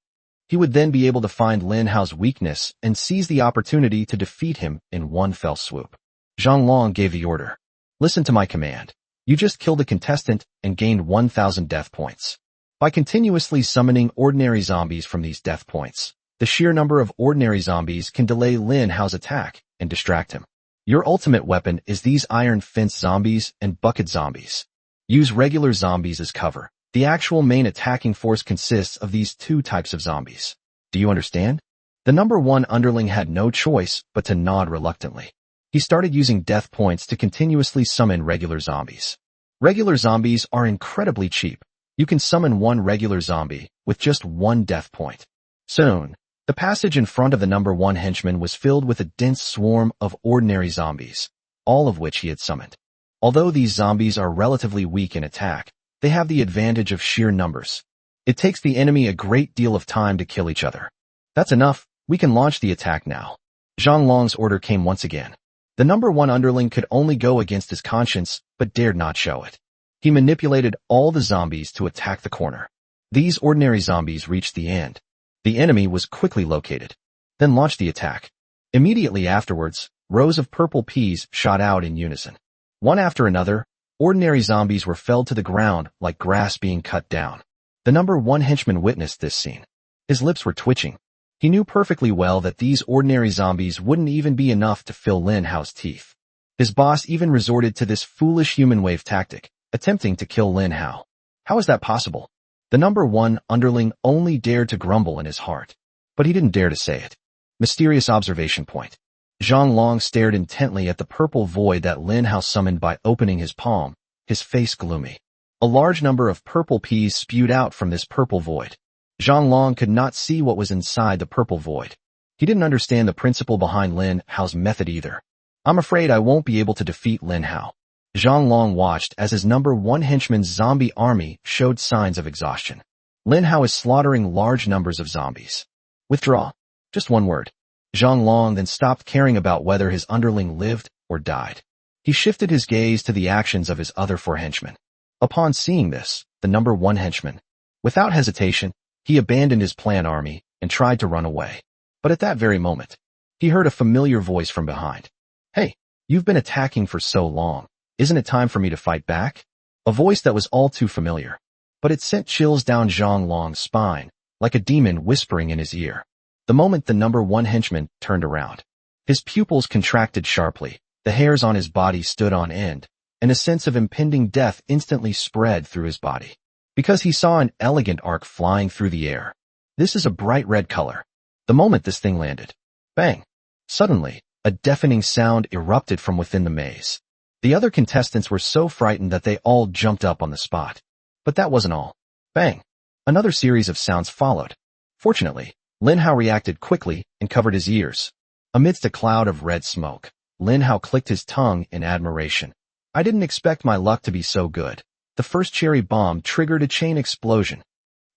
He would then be able to find Lin Hao's weakness and seize the opportunity to defeat him in one fell swoop. Zhang Long gave the order. Listen to my command. You just killed a contestant and gained 1,000 death points. By continuously summoning ordinary zombies from these death points, the sheer number of ordinary zombies can delay Lin Hao's attack and distract him. Your ultimate weapon is these iron fence zombies and bucket zombies. Use regular zombies as cover. The actual main attacking force consists of these two types of zombies. Do you understand? The number one underling had no choice but to nod reluctantly. He started using death points to continuously summon regular zombies. Regular zombies are incredibly cheap. You can summon one regular zombie with just one death point. Soon, the passage in front of the number one henchman was filled with a dense swarm of ordinary zombies, all of which he had summoned. Although these zombies are relatively weak in attack, they have the advantage of sheer numbers. It takes the enemy a great deal of time to kill each other. That's enough, we can launch the attack now. Zhang Long's order came once again. The number one underling could only go against his conscience, but dared not show it. He manipulated all the zombies to attack the corner. These ordinary zombies reached the end. The enemy was quickly located. Then launched the attack. Immediately afterwards, rows of purple peas shot out in unison. One after another, ordinary zombies were felled to the ground like grass being cut down. The number one henchman witnessed this scene. His lips were twitching. He knew perfectly well that these ordinary zombies wouldn't even be enough to fill Lin Hao's teeth. His boss even resorted to this foolish human wave tactic, attempting to kill Lin Hao. How is that possible? The number one underling only dared to grumble in his heart, but he didn't dare to say it. Mysterious observation point. Zhang Long stared intently at the purple void that Lin Hao summoned by opening his palm, his face gloomy. A large number of purple peas spewed out from this purple void. Zhang Long could not see what was inside the purple void. He didn't understand the principle behind Lin Hao's method either. I'm afraid I won't be able to defeat Lin Hao. Zhang Long watched as his number one henchman's zombie army showed signs of exhaustion. Lin Hao is slaughtering large numbers of zombies. Withdraw. Just one word. Zhang Long then stopped caring about whether his underling lived or died. He shifted his gaze to the actions of his other four henchmen. Upon seeing this, the number one henchman, without hesitation, he abandoned his plan army and tried to run away. But at that very moment, he heard a familiar voice from behind. Hey, you've been attacking for so long. Isn't it time for me to fight back? A voice that was all too familiar, but it sent chills down Zhang Long's spine, like a demon whispering in his ear. The moment the number one henchman turned around, his pupils contracted sharply, the hairs on his body stood on end, and a sense of impending death instantly spread through his body. Because he saw an elegant arc flying through the air. This is a bright red color. The moment this thing landed, bang! Suddenly, a deafening sound erupted from within the maze. The other contestants were so frightened that they all jumped up on the spot. But that wasn't all. Bang! Another series of sounds followed. Fortunately, Lin Hao reacted quickly and covered his ears. Amidst a cloud of red smoke, Lin Hao clicked his tongue in admiration. I didn't expect my luck to be so good. The first cherry bomb triggered a chain explosion.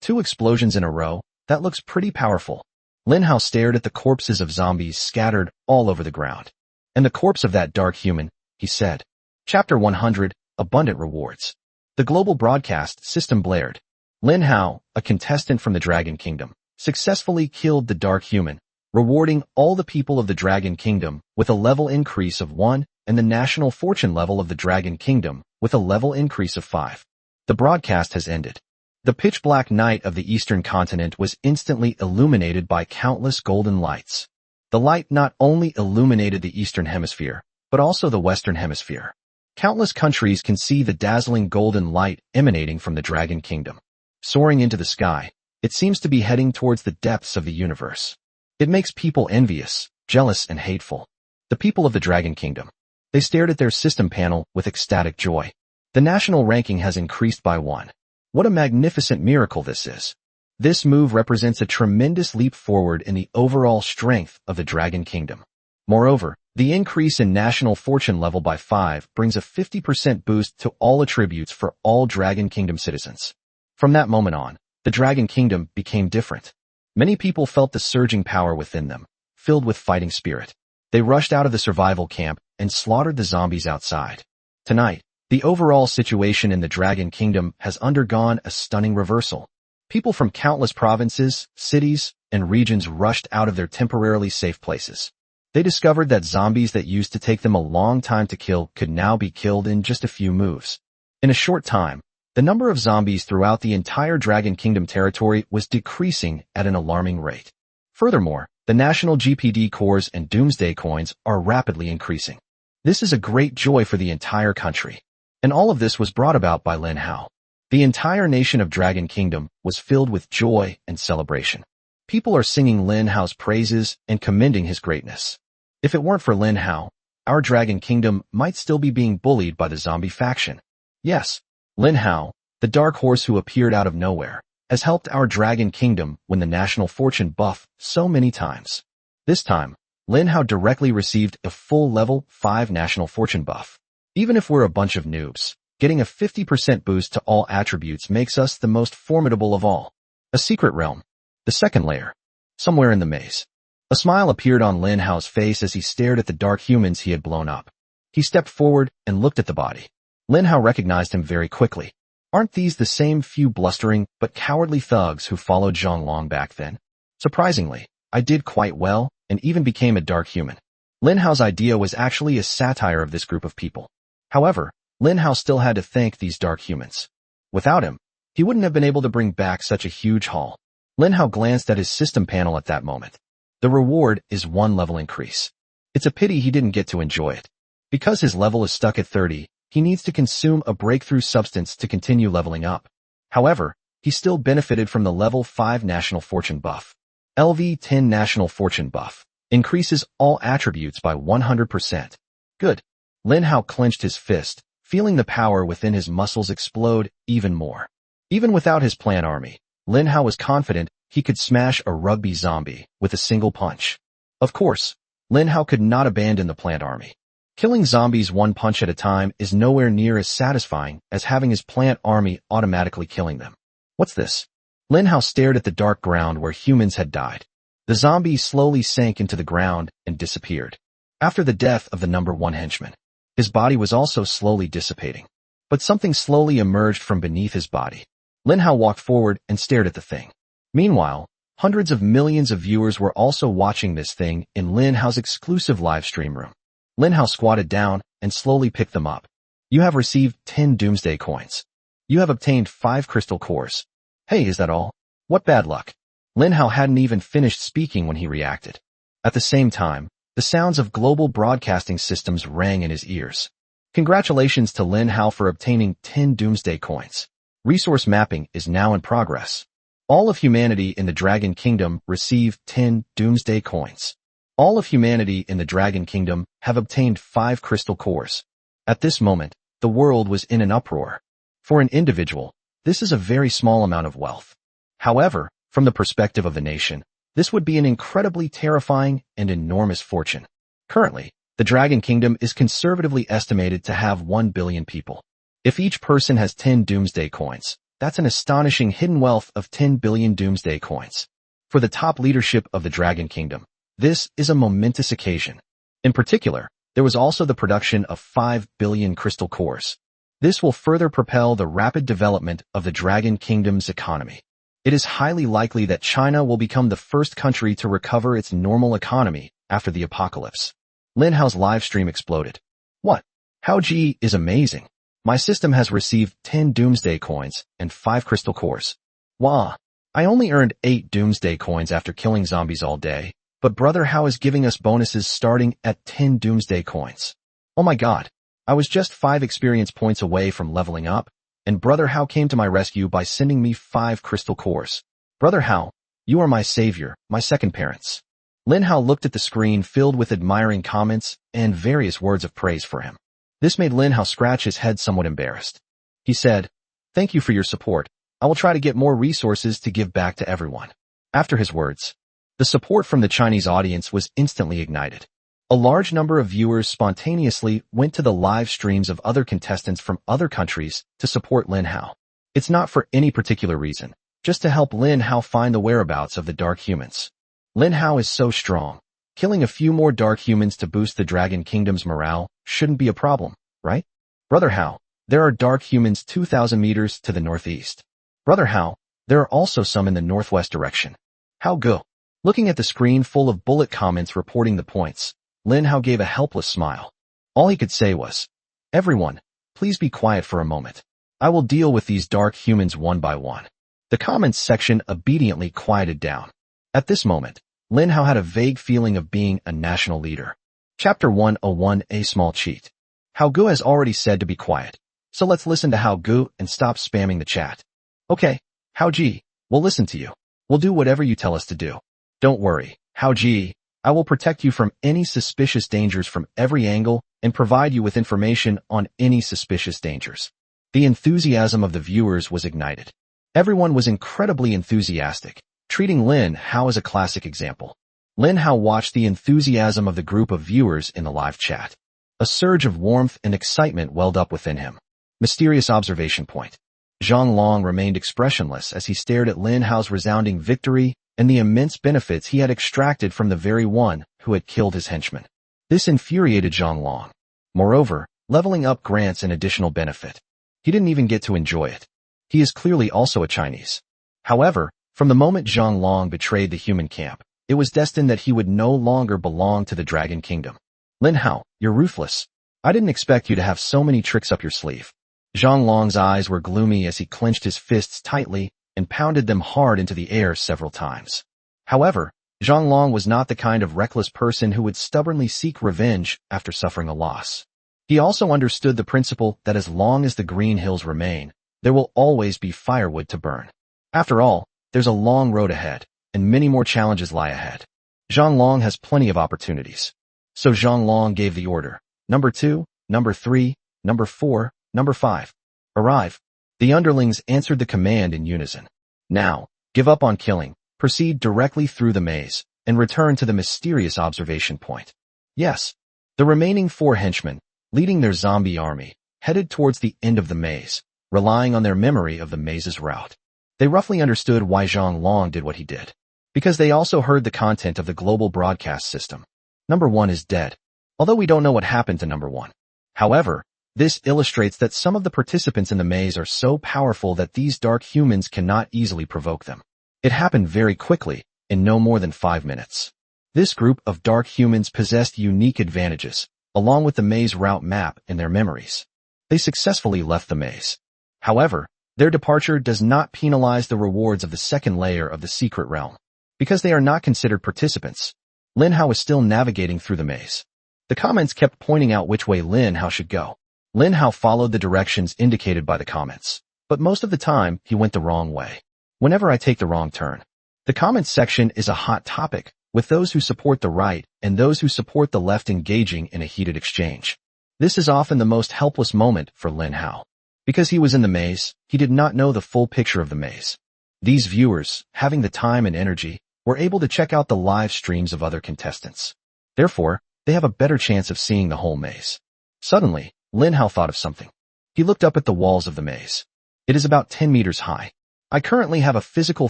2 explosions in a row, that looks pretty powerful. Lin Hao stared at the corpses of zombies scattered all over the ground. And the corpse of that dark human, he said. Chapter 100, Abundant Rewards. The global broadcast system blared. Lin Hao, a contestant from the Dragon Kingdom, successfully killed the Dark Human, rewarding all the people of the Dragon Kingdom with a level increase of 1 and the national fortune level of the Dragon Kingdom with a level increase of 5. The broadcast has ended. The pitch-black night of the Eastern continent was instantly illuminated by countless golden lights. The light not only illuminated the Eastern Hemisphere, but also the Western Hemisphere. Countless countries can see the dazzling golden light emanating from the Dragon Kingdom. Soaring into the sky, it seems to be heading towards the depths of the universe. It makes people envious, jealous, and hateful. The people of the Dragon Kingdom. They stared at their system panel with ecstatic joy. The national ranking has increased by 1. What a magnificent miracle this is. This move represents a tremendous leap forward in the overall strength of the Dragon Kingdom. Moreover, the increase in national fortune level by 5 brings a 50% boost to all attributes for all Dragon Kingdom citizens. From that moment on, the Dragon Kingdom became different. Many people felt the surging power within them, filled with fighting spirit. They rushed out of the survival camp and slaughtered the zombies outside. Tonight, the overall situation in the Dragon Kingdom has undergone a stunning reversal. People from countless provinces, cities, and regions rushed out of their temporarily safe places. They discovered that zombies that used to take them a long time to kill could now be killed in just a few moves. In a short time, the number of zombies throughout the entire Dragon Kingdom territory was decreasing at an alarming rate. Furthermore, the national GPD cores and Doomsday coins are rapidly increasing. This is a great joy for the entire country. And all of this was brought about by Lin Hao. The entire nation of Dragon Kingdom was filled with joy and celebration. People are singing Lin Hao's praises and commending his greatness. If it weren't for Lin Hao, our Dragon Kingdom might still be being bullied by the zombie faction. Yes, Lin Hao, the dark horse who appeared out of nowhere, has helped our Dragon Kingdom win the national fortune buff so many times. This time, Lin Hao directly received a full level 5 national fortune buff. Even if we're a bunch of noobs, getting a 50% boost to all attributes makes us the most formidable of all. A secret realm. The second layer. Somewhere in the maze. A smile appeared on Lin Hao's face as he stared at the dark humans he had blown up. He stepped forward and looked at the body. Lin Hao recognized him very quickly. Aren't these the same few blustering but cowardly thugs who followed Zhang Long back then? Surprisingly, I did quite well and even became a dark human. Lin Hao's idea was actually a satire of this group of people. However, Lin Hao still had to thank these dark humans. Without him, he wouldn't have been able to bring back such a huge haul. Lin Hao glanced at his system panel at that moment. The reward is 1 level increase. It's a pity he didn't get to enjoy it. Because his level is stuck at 30, he needs to consume a breakthrough substance to continue leveling up. However, he still benefited from the level 5 national fortune buff. LV10 national fortune buff increases all attributes by 100%. Good. Lin Hao clenched his fist, feeling the power within his muscles explode even more. Even without his plant army, Lin Hao was confident he could smash a rugby zombie with a single punch. Of course, Lin Hao could not abandon the plant army. Killing zombies 1 punch at a time is nowhere near as satisfying as having his plant army automatically killing them. What's this? Lin Hao stared at the dark ground where humans had died. The zombies slowly sank into the ground and disappeared. After the death of the number 1 henchman, his body was also slowly dissipating. But something slowly emerged from beneath his body. Lin Hao walked forward and stared at the thing. Meanwhile, hundreds of millions of viewers were also watching this thing in Lin Hao's exclusive live stream room. Lin Hao squatted down and slowly picked them up. You have received 10 Doomsday coins. You have obtained 5 crystal cores. Hey, is that all? What bad luck. Lin Hao hadn't even finished speaking when he reacted. At the same time, the sounds of global broadcasting systems rang in his ears. Congratulations to Lin Hao for obtaining 10 Doomsday coins. Resource mapping is now in progress. All of humanity in the Dragon Kingdom received 10 Doomsday coins. All of humanity in the Dragon Kingdom have obtained 5 crystal cores. At this moment, the world was in an uproar. For an individual, this is a very small amount of wealth. However, from the perspective of the nation, this would be an incredibly terrifying and enormous fortune. Currently, the Dragon Kingdom is conservatively estimated to have 1 billion people. If each person has 10 Doomsday coins, that's an astonishing hidden wealth of 10 billion Doomsday coins. For the top leadership of the Dragon Kingdom, this is a momentous occasion. In particular, There was also the production of 5 billion crystal cores. This will further propel the rapid development of the Dragon Kingdom's economy. It is highly likely that China will become the first country to recover its normal economy after the apocalypse. Lin Hao's live stream exploded. What? Hao Ji is amazing. My system has received 10 Doomsday coins and 5 crystal cores. Wah! I only earned 8 Doomsday coins after killing zombies all day, but Brother Hao is giving us bonuses starting at 10 Doomsday coins. Oh my god. I was just 5 experience points away from leveling up, and Brother Hao came to my rescue by sending me 5 crystal cores. Brother Hao, you are my savior, my second parents. Lin Hao looked at the screen filled with admiring comments and various words of praise for him. This made Lin Hao scratch his head somewhat embarrassed. He said, "Thank you for your support. I will try to get more resources to give back to everyone." After his words, the support from the Chinese audience was instantly ignited. A large number of viewers spontaneously went to the live streams of other contestants from other countries to support Lin Hao. It's not for any particular reason, just to help Lin Hao find the whereabouts of the Dark Humans. Lin Hao is so strong. Killing a few more Dark Humans to boost the Dragon Kingdom's morale shouldn't be a problem, right? Brother Hao, there are Dark Humans 2,000 meters to the northeast. Brother Hao, there are also some in the northwest direction. How go? Looking at the screen full of bullet comments reporting the points, Lin Hao gave a helpless smile. All he could say was, "Everyone, please be quiet for a moment. I will deal with these Dark Humans one by one." The comments section obediently quieted down. At this moment, Lin Hao had a vague feeling of being a national leader. Chapter 101, A Small Cheat. Hao Gu has already said to be quiet, so let's listen to Hao Gu and stop spamming the chat. Okay, Hao Ji, we'll listen to you. We'll do whatever you tell us to do. Don't worry, Hao Ji, I will protect you from any suspicious dangers from every angle and provide you with information on any suspicious dangers. The enthusiasm of the viewers was ignited. Everyone was incredibly enthusiastic, treating Lin Hao as a classic example. Lin Hao watched the enthusiasm of the group of viewers in the live chat. A surge of warmth and excitement welled up within him. Mysterious observation point. Zhang Long remained expressionless as he stared at Lin Hao's resounding victory and the immense benefits he had extracted from the very one who had killed his henchman. This infuriated Zhang Long. Moreover, leveling up grants an additional benefit. He didn't even get to enjoy it. He is clearly also a Chinese. However, from the moment Zhang Long betrayed the human camp, it was destined that he would no longer belong to the Dragon Kingdom. Lin Hao, you're ruthless. I didn't expect you to have so many tricks up your sleeve. Zhang Long's eyes were gloomy as he clenched his fists tightly and pounded them hard into the air several times. However, Zhang Long was not the kind of reckless person who would stubbornly seek revenge after suffering a loss. He also understood the principle that as long as the Green Hills remain, there will always be firewood to burn. After all, there's a long road ahead, and many more challenges lie ahead. Zhang Long has plenty of opportunities. So Zhang Long gave the order. Number 2, number 3, number 4, number 5. Arrive. The underlings answered the command in unison. Now, give up on killing, proceed directly through the maze, and return to the mysterious observation point. Yes. The remaining 4 henchmen, leading their zombie army, headed towards the end of the maze, relying on their memory of the maze's route. They roughly understood why Zhang Long did what he did, because they also heard the content of the global broadcast system. Number 1 is dead, although we don't know what happened to number 1. However, this illustrates that some of the participants in the maze are so powerful that these Dark Humans cannot easily provoke them. It happened very quickly, in no more than 5 minutes. This group of Dark Humans possessed unique advantages, along with the maze route map in their memories. They successfully left the maze. However, their departure does not penalize the rewards of the second layer of the secret realm. Because they are not considered participants, Lin Hao is still navigating through the maze. The comments kept pointing out which way Lin Hao should go. Lin Hao followed the directions indicated by the comments, but most of the time, he went the wrong way. Whenever I take the wrong turn. The comments section is a hot topic, with those who support the right and those who support the left engaging in a heated exchange. This is often the most helpless moment for Lin Hao. Because he was in the maze, he did not know the full picture of the maze. These viewers, having the time and energy, were able to check out the live streams of other contestants. Therefore, they have a better chance of seeing the whole maze. Suddenly, Lin Hao thought of something. He looked up at the walls of the maze. It is about 10 meters high. I currently have a physical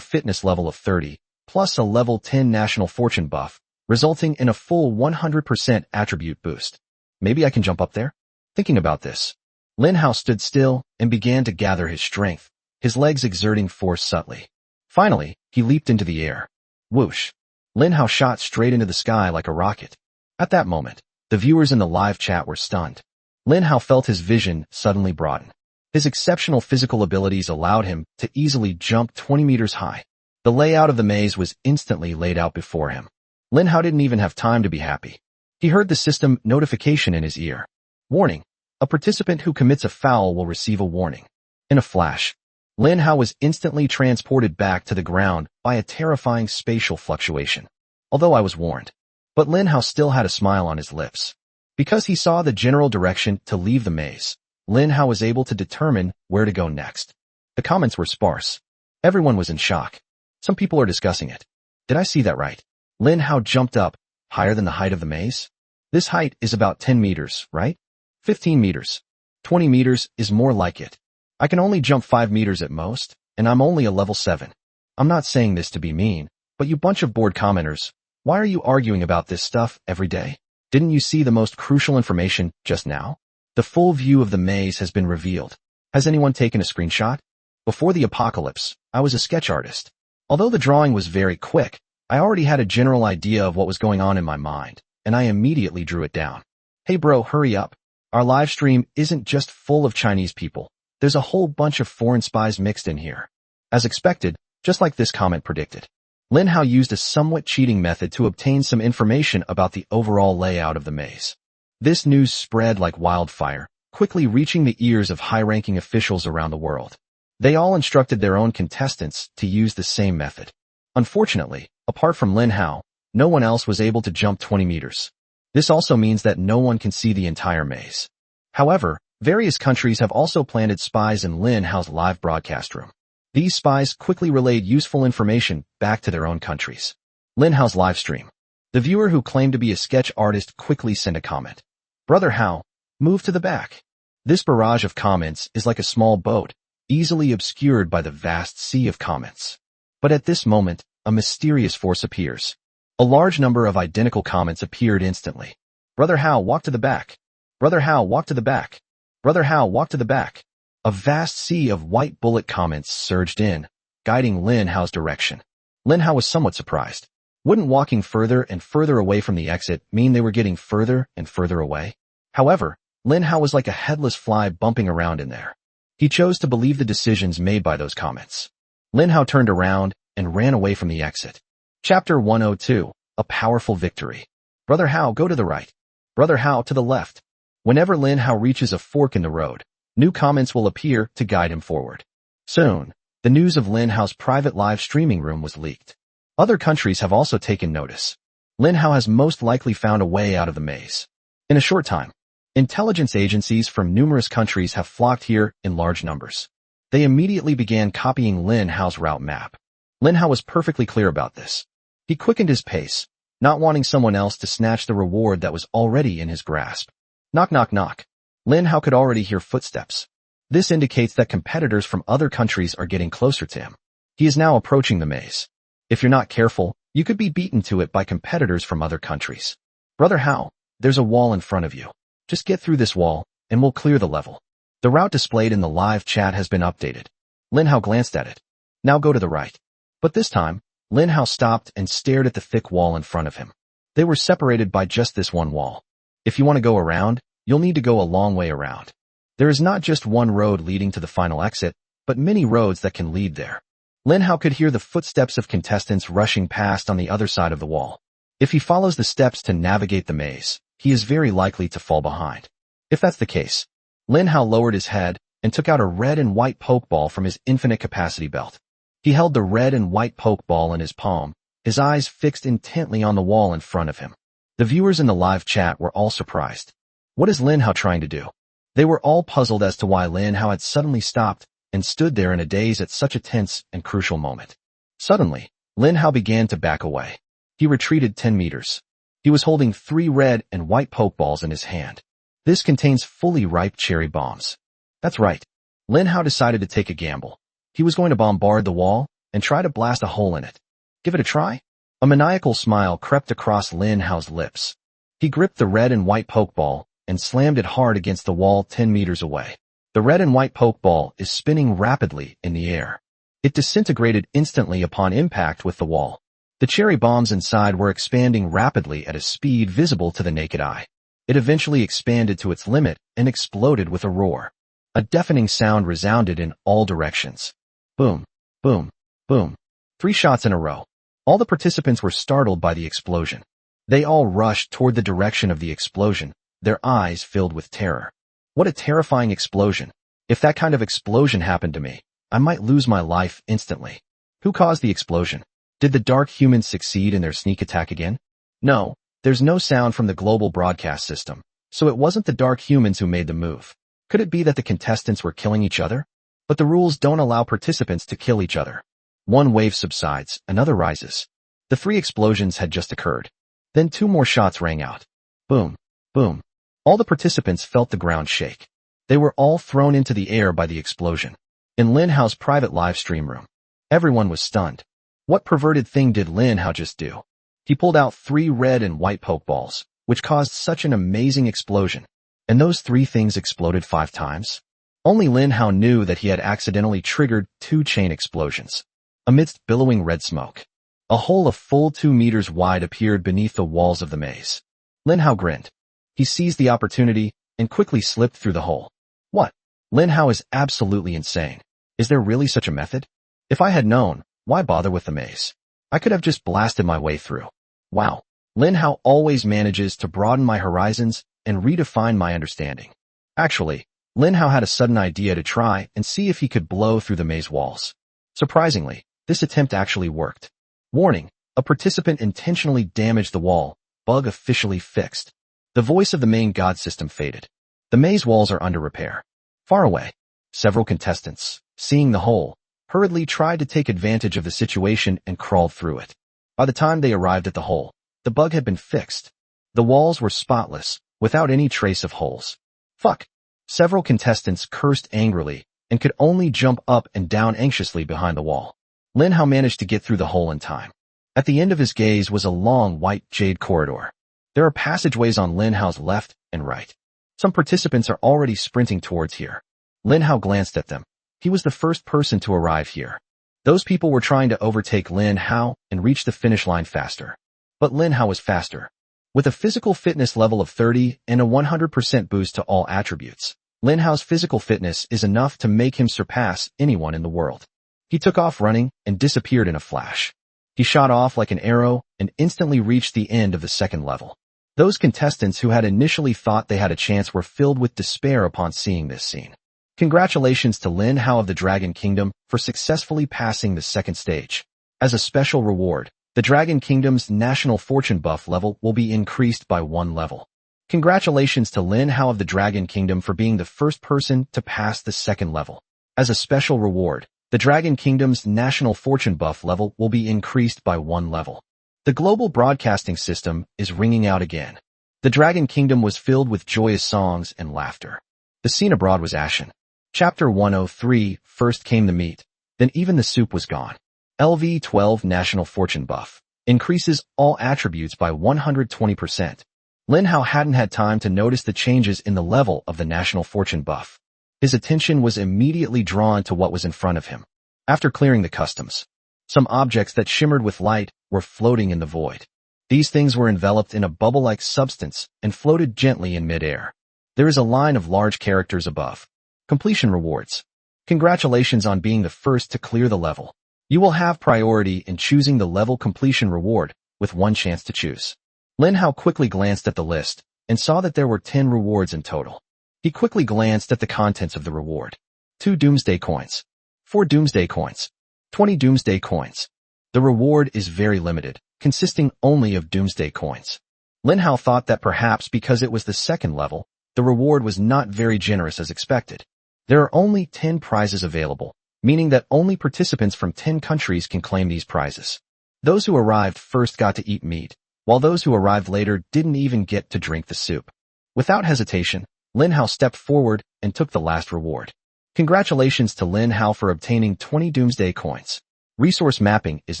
fitness level of 30, plus a level 10 national fortune buff, resulting in a full 100% attribute boost. Maybe I can jump up there? Thinking about this, Lin Hao stood still and began to gather his strength, his legs exerting force subtly. Finally, he leaped into the air. Whoosh! Lin Hao shot straight into the sky like a rocket. At that moment, the viewers in the live chat were stunned. Lin Hao felt his vision suddenly broaden. His exceptional physical abilities allowed him to easily jump 20 meters high. The layout of the maze was instantly laid out before him. Lin Hao didn't even have time to be happy. He heard the system notification in his ear. Warning. A participant who commits a foul will receive a warning. In a flash, Lin Hao was instantly transported back to the ground by a terrifying spatial fluctuation. Although I was warned. But Lin Hao still had a smile on his lips. Because he saw the general direction to leave the maze, Lin Hao was able to determine where to go next. The comments were sparse. Everyone was in shock. Some people are discussing it. Did I see that right? Lin Hao jumped up, higher than the height of the maze? This height is about 10 meters, right? 15 meters. 20 meters is more like it. I can only jump 5 meters at most, and I'm only a level 7. I'm not saying this to be mean, but you bunch of bored commenters, why are you arguing about this stuff every day? Didn't you see the most crucial information just now? The full view of the maze has been revealed. Has anyone taken a screenshot? Before the apocalypse, I was a sketch artist. Although the drawing was very quick, I already had a general idea of what was going on in my mind, and I immediately drew it down. Hey bro, hurry up. Our live stream isn't just full of Chinese people. There's a whole bunch of foreign spies mixed in here. As expected, just like this comment predicted, Lin Hao used a somewhat cheating method to obtain some information about the overall layout of the maze. This news spread like wildfire, quickly reaching the ears of high-ranking officials around the world. They all instructed their own contestants to use the same method. Unfortunately, apart from Lin Hao, no one else was able to jump 20 meters. This also means that no one can see the entire maze. However, various countries have also planted spies in Lin Hao's live broadcast room. These spies quickly relayed useful information back to their own countries. Lin Hao's live stream. The viewer who claimed to be a sketch artist quickly sent a comment. Brother Hao, move to the back. This barrage of comments is like a small boat, easily obscured by the vast sea of comments. But at this moment, a mysterious force appears. A large number of identical comments appeared instantly. Brother Hao, walk to the back. Brother Hao, walk to the back. Brother Hao, walk to the back. A vast sea of white bullet comments surged in, guiding Lin Hao's direction. Lin Hao was somewhat surprised. Wouldn't walking further and further away from the exit mean they were getting further and further away? However, Lin Hao was like a headless fly bumping around in there. He chose to believe the decisions made by those comments. Lin Hao turned around and ran away from the exit. Chapter 102, A Powerful Victory. Brother Hao, go to the right. Brother Hao, to the left. Whenever Lin Hao reaches a fork in the road, new comments will appear to guide him forward. Soon, the news of Lin Hao's private live streaming room was leaked. Other countries have also taken notice. Lin Hao has most likely found a way out of the maze. In a short time, intelligence agencies from numerous countries have flocked here in large numbers. They immediately began copying Lin Hao's route map. Lin Hao was perfectly clear about this. He quickened his pace, not wanting someone else to snatch the reward that was already in his grasp. Knock, knock, knock. Lin Hao could already hear footsteps. This indicates that competitors from other countries are getting closer to him. He is now approaching the maze. If you're not careful, you could be beaten to it by competitors from other countries. Brother Hao, there's a wall in front of you. Just get through this wall, and we'll clear the level. The route displayed in the live chat has been updated. Lin Hao glanced at it. Now go to the right. But this time, Lin Hao stopped and stared at the thick wall in front of him. They were separated by just this one wall. If you want to go around, you'll need to go a long way around. There is not just one road leading to the final exit, but many roads that can lead there. Lin Hao could hear the footsteps of contestants rushing past on the other side of the wall. If he follows the steps to navigate the maze, he is very likely to fall behind. If that's the case, Lin Hao lowered his head and took out a red and white pokeball from his infinite capacity belt. He held the red and white pokeball in his palm, his eyes fixed intently on the wall in front of him. The viewers in the live chat were all surprised. What is Lin Hao trying to do? They were all puzzled as to why Lin Hao had suddenly stopped and stood there in a daze at such a tense and crucial moment. Suddenly, Lin Hao began to back away. He retreated 10 meters. He was holding 3 red and white pokeballs in his hand. This contains fully ripe cherry bombs. That's right. Lin Hao decided to take a gamble. He was going to bombard the wall and try to blast a hole in it. Give it a try? A maniacal smile crept across Lin Hao's lips. He gripped the red and white pokeball and slammed it hard against the wall 10 meters away. The red and white pokeball is spinning rapidly in the air. It disintegrated instantly upon impact with the wall. The cherry bombs inside were expanding rapidly at a speed visible to the naked eye. It eventually expanded to its limit and exploded with a roar. A deafening sound resounded in all directions. Boom, boom, boom. 3 shots in a row. All the participants were startled by the explosion. They all rushed toward the direction of the explosion, their eyes filled with terror. What a terrifying explosion. If that kind of explosion happened to me, I might lose my life instantly. Who caused the explosion? Did the Dark Humans succeed in their sneak attack again? No, there's no sound from the global broadcast system, so it wasn't the Dark Humans who made the move. Could it be that the contestants were killing each other? But the rules don't allow participants to kill each other. One wave subsides, another rises. The 3 explosions had just occurred. Then 2 more shots rang out. Boom, boom. All the participants felt the ground shake. They were all thrown into the air by the explosion. In Lin Hao's private live stream room, everyone was stunned. What perverted thing did Lin Hao just do? He pulled out 3 red and white pokeballs, which caused such an amazing explosion. And those 3 things exploded 5 times? Only Lin Hao knew that he had accidentally triggered 2 chain explosions. Amidst billowing red smoke, a hole a full 2 meters wide appeared beneath the walls of the maze. Lin Hao grinned. He seized the opportunity and quickly slipped through the hole. What? Lin Hao is absolutely insane. Is there really such a method? If I had known, why bother with the maze? I could have just blasted my way through. Wow. Lin Hao always manages to broaden my horizons and redefine my understanding. Actually, Lin Hao had a sudden idea to try and see if he could blow through the maze walls. Surprisingly, this attempt actually worked. Warning, a participant intentionally damaged the wall. Bug officially fixed. The voice of the main god system faded. The maze walls are under repair. Far away, several contestants, seeing the hole, hurriedly tried to take advantage of the situation and crawled through it. By the time they arrived at the hole, the bug had been fixed. The walls were spotless, without any trace of holes. Fuck. Several contestants cursed angrily and could only jump up and down anxiously behind the wall. Lin Hao managed to get through the hole in time. At the end of his gaze was a long white jade corridor. There are passageways on Lin Hao's left and right. Some participants are already sprinting towards here. Lin Hao glanced at them. He was the first person to arrive here. Those people were trying to overtake Lin Hao and reach the finish line faster. But Lin Hao was faster. With a physical fitness level of 30 and a 100% boost to all attributes, Lin Hao's physical fitness is enough to make him surpass anyone in the world. He took off running and disappeared in a flash. He shot off like an arrow and instantly reached the end of the second level. Those contestants who had initially thought they had a chance were filled with despair upon seeing this scene. Congratulations to Lin Hao of the Dragon Kingdom for successfully passing the second stage. As a special reward, the Dragon Kingdom's national fortune buff level will be increased by 1 level. Congratulations to Lin Hao of the Dragon Kingdom for being the first person to pass the second level. As a special reward, the Dragon Kingdom's national fortune buff level will be increased by 1 level. The global broadcasting system is ringing out again. The Dragon Kingdom was filled with joyous songs and laughter. The scene abroad was ashen. Chapter 103, first came the meat, then even the soup was gone. LV12 National Fortune Buff increases all attributes by 120%. Lin Hao hadn't had time to notice the changes in the level of the National Fortune Buff. His attention was immediately drawn to what was in front of him. After clearing the customs, some objects that shimmered with light were floating in the void. These things were enveloped in a bubble-like substance and floated gently in mid-air. There is a line of large characters above. Completion rewards. Congratulations on being the first to clear the level. You will have priority in choosing the level completion reward, with 1 chance to choose. Lin Hao quickly glanced at the list and saw that there were 10 rewards in total. He quickly glanced at the contents of the reward. 2 Doomsday Coins. 4 Doomsday Coins. 20 Doomsday Coins. The reward is very limited, consisting only of Doomsday Coins. Lin Hao thought that perhaps because it was the second level, the reward was not very generous as expected. There are only 10 prizes available, meaning that only participants from 10 countries can claim these prizes. Those who arrived first got to eat meat, while those who arrived later didn't even get to drink the soup. Without hesitation, Lin Hao stepped forward and took the last reward. Congratulations to Lin Hao for obtaining 20 Doomsday Coins. Resource mapping is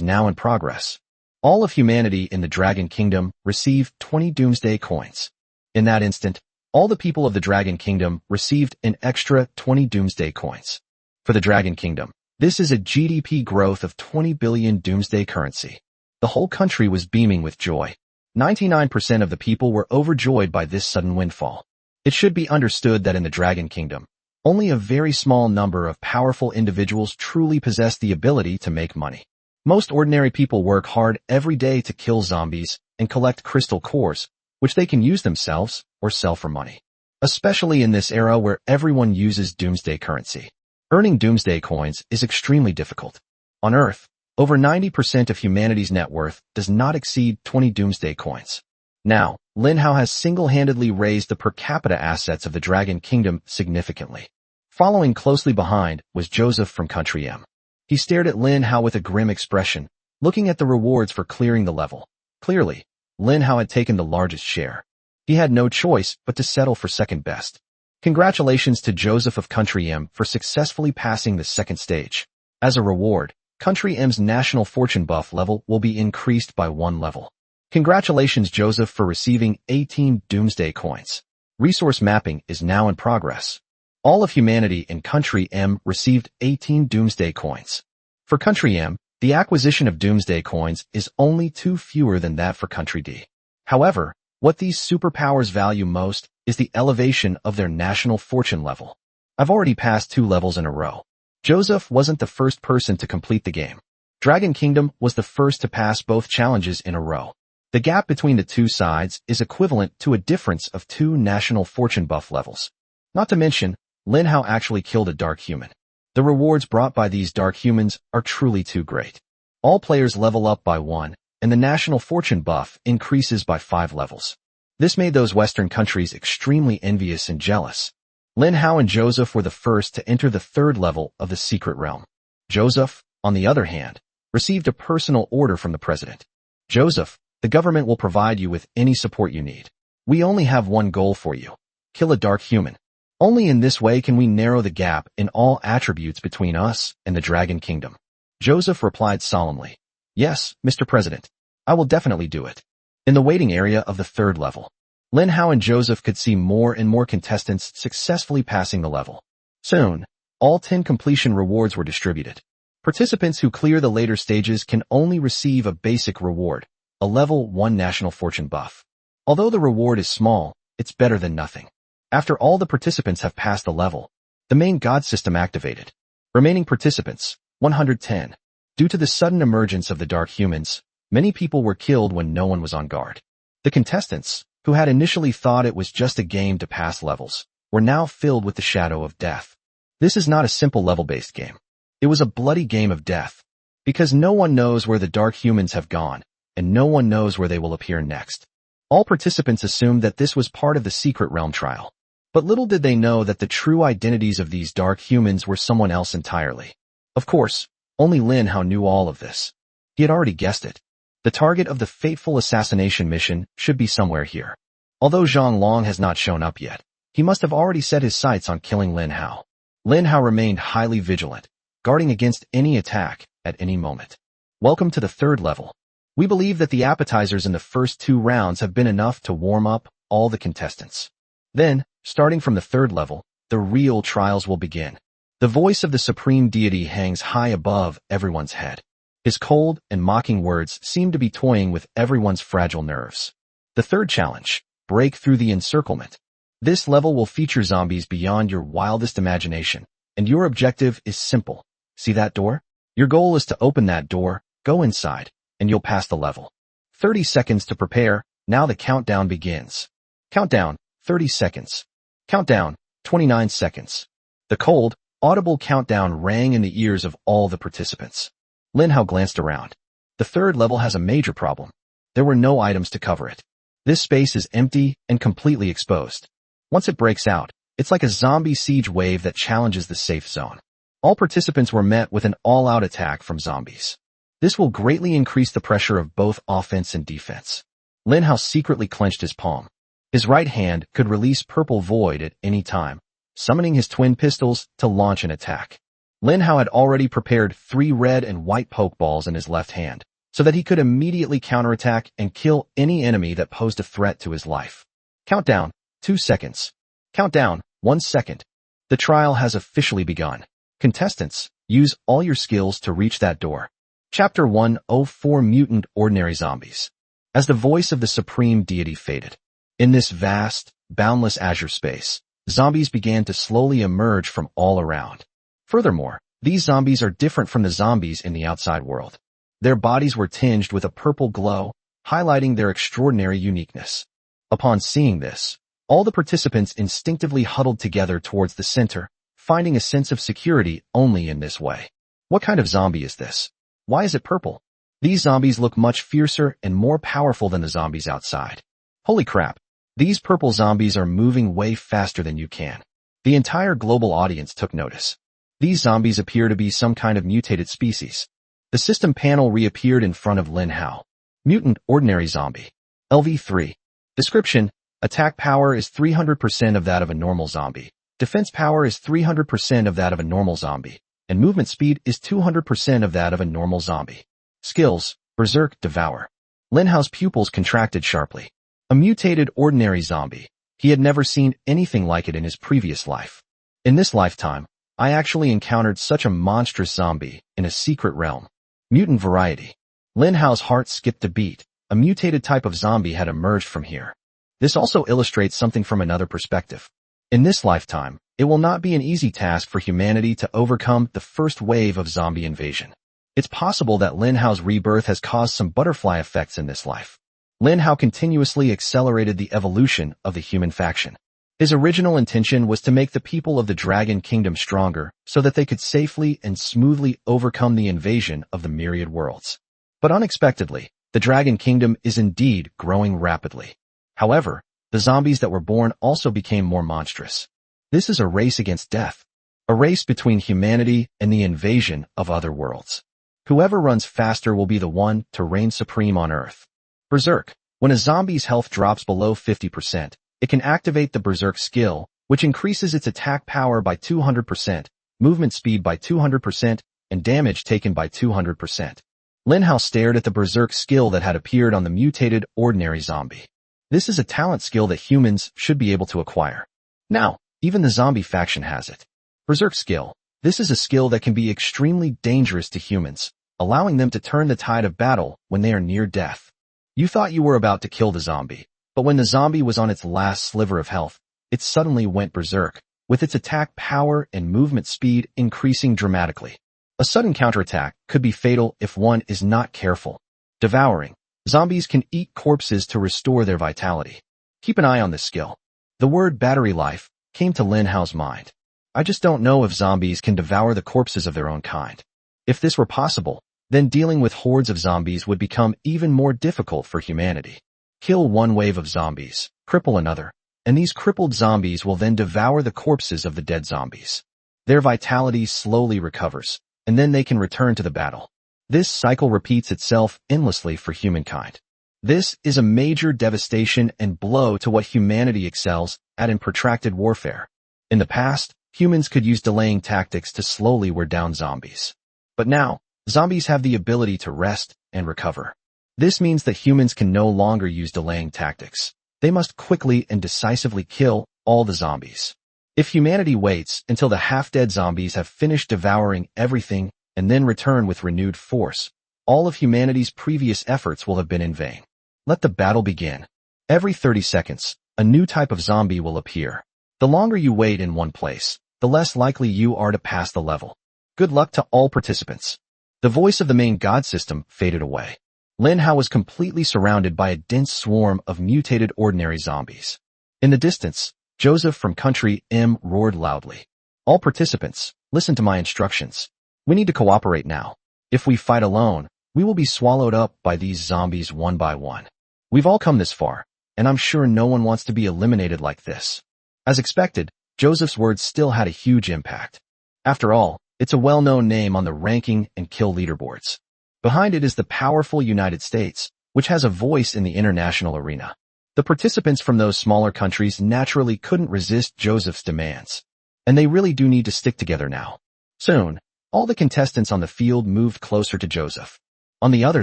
now in progress. All of humanity in the Dragon Kingdom received 20 Doomsday Coins. In that instant, All the people of the Dragon Kingdom received an extra 20 Doomsday Coins. For the Dragon Kingdom, this is a GDP growth of 20 billion Doomsday currency. The whole country was beaming with joy. 99% of the people were overjoyed by this sudden windfall. It should be understood that in the Dragon Kingdom, only a very small number of powerful individuals truly possess the ability to make money. Most ordinary people work hard every day to kill zombies and collect crystal cores, which they can use themselves or sell for money. Especially in this era where everyone uses Doomsday currency. Earning Doomsday Coins is extremely difficult. On Earth, over 90% of humanity's net worth does not exceed 20 Doomsday Coins. Now, Lin Hao has single-handedly raised the per capita assets of the Dragon Kingdom significantly. Following closely behind was Joseph from Country M. He stared at Lin Hao with a grim expression, looking at the rewards for clearing the level. Clearly, Lin Hao had taken the largest share. He had no choice but to settle for second best. Congratulations to Joseph of Country M for successfully passing the second stage. As a reward, Country M's national fortune buff level will be increased by 1 level. Congratulations Joseph for receiving 18 Doomsday Coins. Resource mapping is now in progress. All of humanity in Country M received 18 Doomsday Coins. For Country M, the acquisition of Doomsday Coins is only 2 fewer than that for Country D. However, what these superpowers value most is the elevation of their national fortune level. I've already passed 2 levels in a row. Joseph wasn't the first person to complete the game. Dragon Kingdom was the first to pass both challenges in a row. The gap between the two sides is equivalent to a difference of 2 national fortune buff levels. Not to mention, Lin Hao actually killed a dark human. The rewards brought by these dark humans are truly too great. All players level up by 1, and the national fortune buff increases by 5 levels. This made those Western countries extremely envious and jealous. Lin Hao and Joseph were the first to enter the 3rd level of the Secret Realm. Joseph, on the other hand, received a personal order from the president. Joseph, the government will provide you with any support you need. We only have one goal for you. Kill a dark human. Only in this way can we narrow the gap in all attributes between us and the Dragon Kingdom. Joseph replied solemnly, Yes, Mr. President. I will definitely do it. In the waiting area of the 3rd level, Lin Hao and Joseph could see more and more contestants successfully passing the level. Soon, all 10 completion rewards were distributed. Participants who clear the later stages can only receive a basic reward, a level 1 national fortune buff. Although the reward is small, it's better than nothing. After all the participants have passed the level, the main god system activated. Remaining participants, 110. Due to the sudden emergence of the dark humans, many people were killed when no one was on guard. The contestants, who had initially thought it was just a game to pass levels, were now filled with the shadow of death. This is not a simple level-based game. It was a bloody game of death, because no one knows where the dark humans have gone, and no one knows where they will appear next. All participants assumed that this was part of the Secret Realm trial. But little did they know that the true identities of these dark humans were someone else entirely. Of course, only Lin Hao knew all of this. He had already guessed it. The target of the fateful assassination mission should be somewhere here. Although Zhang Long has not shown up yet, he must have already set his sights on killing Lin Hao. Lin Hao remained highly vigilant, guarding against any attack at any moment. Welcome to the 3rd level. We believe that the appetizers in the first 2 rounds have been enough to warm up all the contestants. Then, starting from the 3rd level, the real trials will begin. The voice of the supreme deity hangs high above everyone's head. His cold and mocking words seem to be toying with everyone's fragile nerves. The 3rd challenge, break through the encirclement. This level will feature zombies beyond your wildest imagination, and your objective is simple. See that door? Your goal is to open that door, go inside, and you'll pass the level. 30 seconds to prepare, now the countdown begins. Countdown, 30 seconds. Countdown, 29 seconds. The cold, audible countdown rang in the ears of all the participants. Lin Hao glanced around. The 3rd level has a major problem. There were no items to cover it. This space is empty and completely exposed. Once it breaks out, it's like a zombie siege wave that challenges the safe zone. All participants were met with an all-out attack from zombies. This will greatly increase the pressure of both offense and defense. Lin Hao secretly clenched his palm. His right hand could release Purple Void at any time, summoning his twin pistols to launch an attack. Lin Hao had already prepared 3 red and white pokeballs in his left hand, so that he could immediately counterattack and kill any enemy that posed a threat to his life. Countdown, 2 seconds. Countdown, 1 second. The trial has officially begun. Contestants, use all your skills to reach that door. Chapter 104 Mutant Ordinary Zombies. As the voice of the supreme deity faded, in this vast, boundless azure space, zombies began to slowly emerge from all around. Furthermore, these zombies are different from the zombies in the outside world. Their bodies were tinged with a purple glow, highlighting their extraordinary uniqueness. Upon seeing this, all the participants instinctively huddled together towards the center, finding a sense of security only in this way. What kind of zombie is this? Why is it purple? These zombies look much fiercer and more powerful than the zombies outside. Holy crap! These purple zombies are moving way faster than you can. The entire global audience took notice. These zombies appear to be some kind of mutated species. The system panel reappeared in front of Lin Hao. Mutant Ordinary Zombie. LV3. Description: Attack power is 300% of that of a normal zombie. Defense power is 300% of that of a normal zombie. And movement speed is 200% of that of a normal zombie. Skills: Berserk, Devour. Lin Hao's pupils contracted sharply. A mutated ordinary zombie. He had never seen anything like it in his previous life. In this lifetime, I actually encountered such a monstrous zombie in a secret realm. Mutant variety. Lin Hao's heart skipped a beat. A mutated type of zombie had emerged from here. This also illustrates something from another perspective. In this lifetime, it will not be an easy task for humanity to overcome the first wave of zombie invasion. It's possible that Lin Hao's rebirth has caused some butterfly effects in this life. Lin Hao continuously accelerated the evolution of the human faction. His original intention was to make the people of the Dragon Kingdom stronger so that they could safely and smoothly overcome the invasion of the myriad worlds. But unexpectedly, the Dragon Kingdom is indeed growing rapidly. However, the zombies that were born also became more monstrous. This is a race against death. A race between humanity and the invasion of other worlds. Whoever runs faster will be the one to reign supreme on Earth. Berserk. When a zombie's health drops below 50%, it can activate the Berserk skill, which increases its attack power by 200%, movement speed by 200%, and damage taken by 200%. Lin Hao stared at the Berserk skill that had appeared on the mutated ordinary zombie. This is a talent skill that humans should be able to acquire. Now, even the zombie faction has it. Berserk skill. This is a skill that can be extremely dangerous to humans, allowing them to turn the tide of battle when they are near death. You thought you were about to kill the zombie, but when the zombie was on its last sliver of health, it suddenly went berserk, with its attack power and movement speed increasing dramatically. A sudden counterattack could be fatal if one is not careful. Devouring. Zombies can eat corpses to restore their vitality. Keep an eye on this skill. The word battery life came to Lin Hao's mind. I just don't know if zombies can devour the corpses of their own kind. If this were possible, then dealing with hordes of zombies would become even more difficult for humanity. Kill one wave of zombies, cripple another, and these crippled zombies will then devour the corpses of the dead zombies. Their vitality slowly recovers, and then they can return to the battle. This cycle repeats itself endlessly for humankind. This is a major devastation and blow to what humanity excels at in protracted warfare. In the past, humans could use delaying tactics to slowly wear down zombies. But now, zombies have the ability to rest and recover. This means that humans can no longer use delaying tactics. They must quickly and decisively kill all the zombies. If humanity waits until the half-dead zombies have finished devouring everything and then return with renewed force, all of humanity's previous efforts will have been in vain. Let the battle begin. Every 30 seconds, a new type of zombie will appear. The longer you wait in one place, the less likely you are to pass the level. Good luck to all participants. The voice of the main god system faded away. Lin Hao was completely surrounded by a dense swarm of mutated ordinary zombies. In the distance, Joseph from Country M roared loudly. All participants, listen to my instructions. We need to cooperate now. If we fight alone, we will be swallowed up by these zombies one by one. We've all come this far, and I'm sure no one wants to be eliminated like this. As expected, Joseph's words still had a huge impact. After all, it's a well-known name on the ranking and kill leaderboards. Behind it is the powerful United States, which has a voice in the international arena. The participants from those smaller countries naturally couldn't resist Joseph's demands. And they really do need to stick together now. Soon, all the contestants on the field moved closer to Joseph. On the other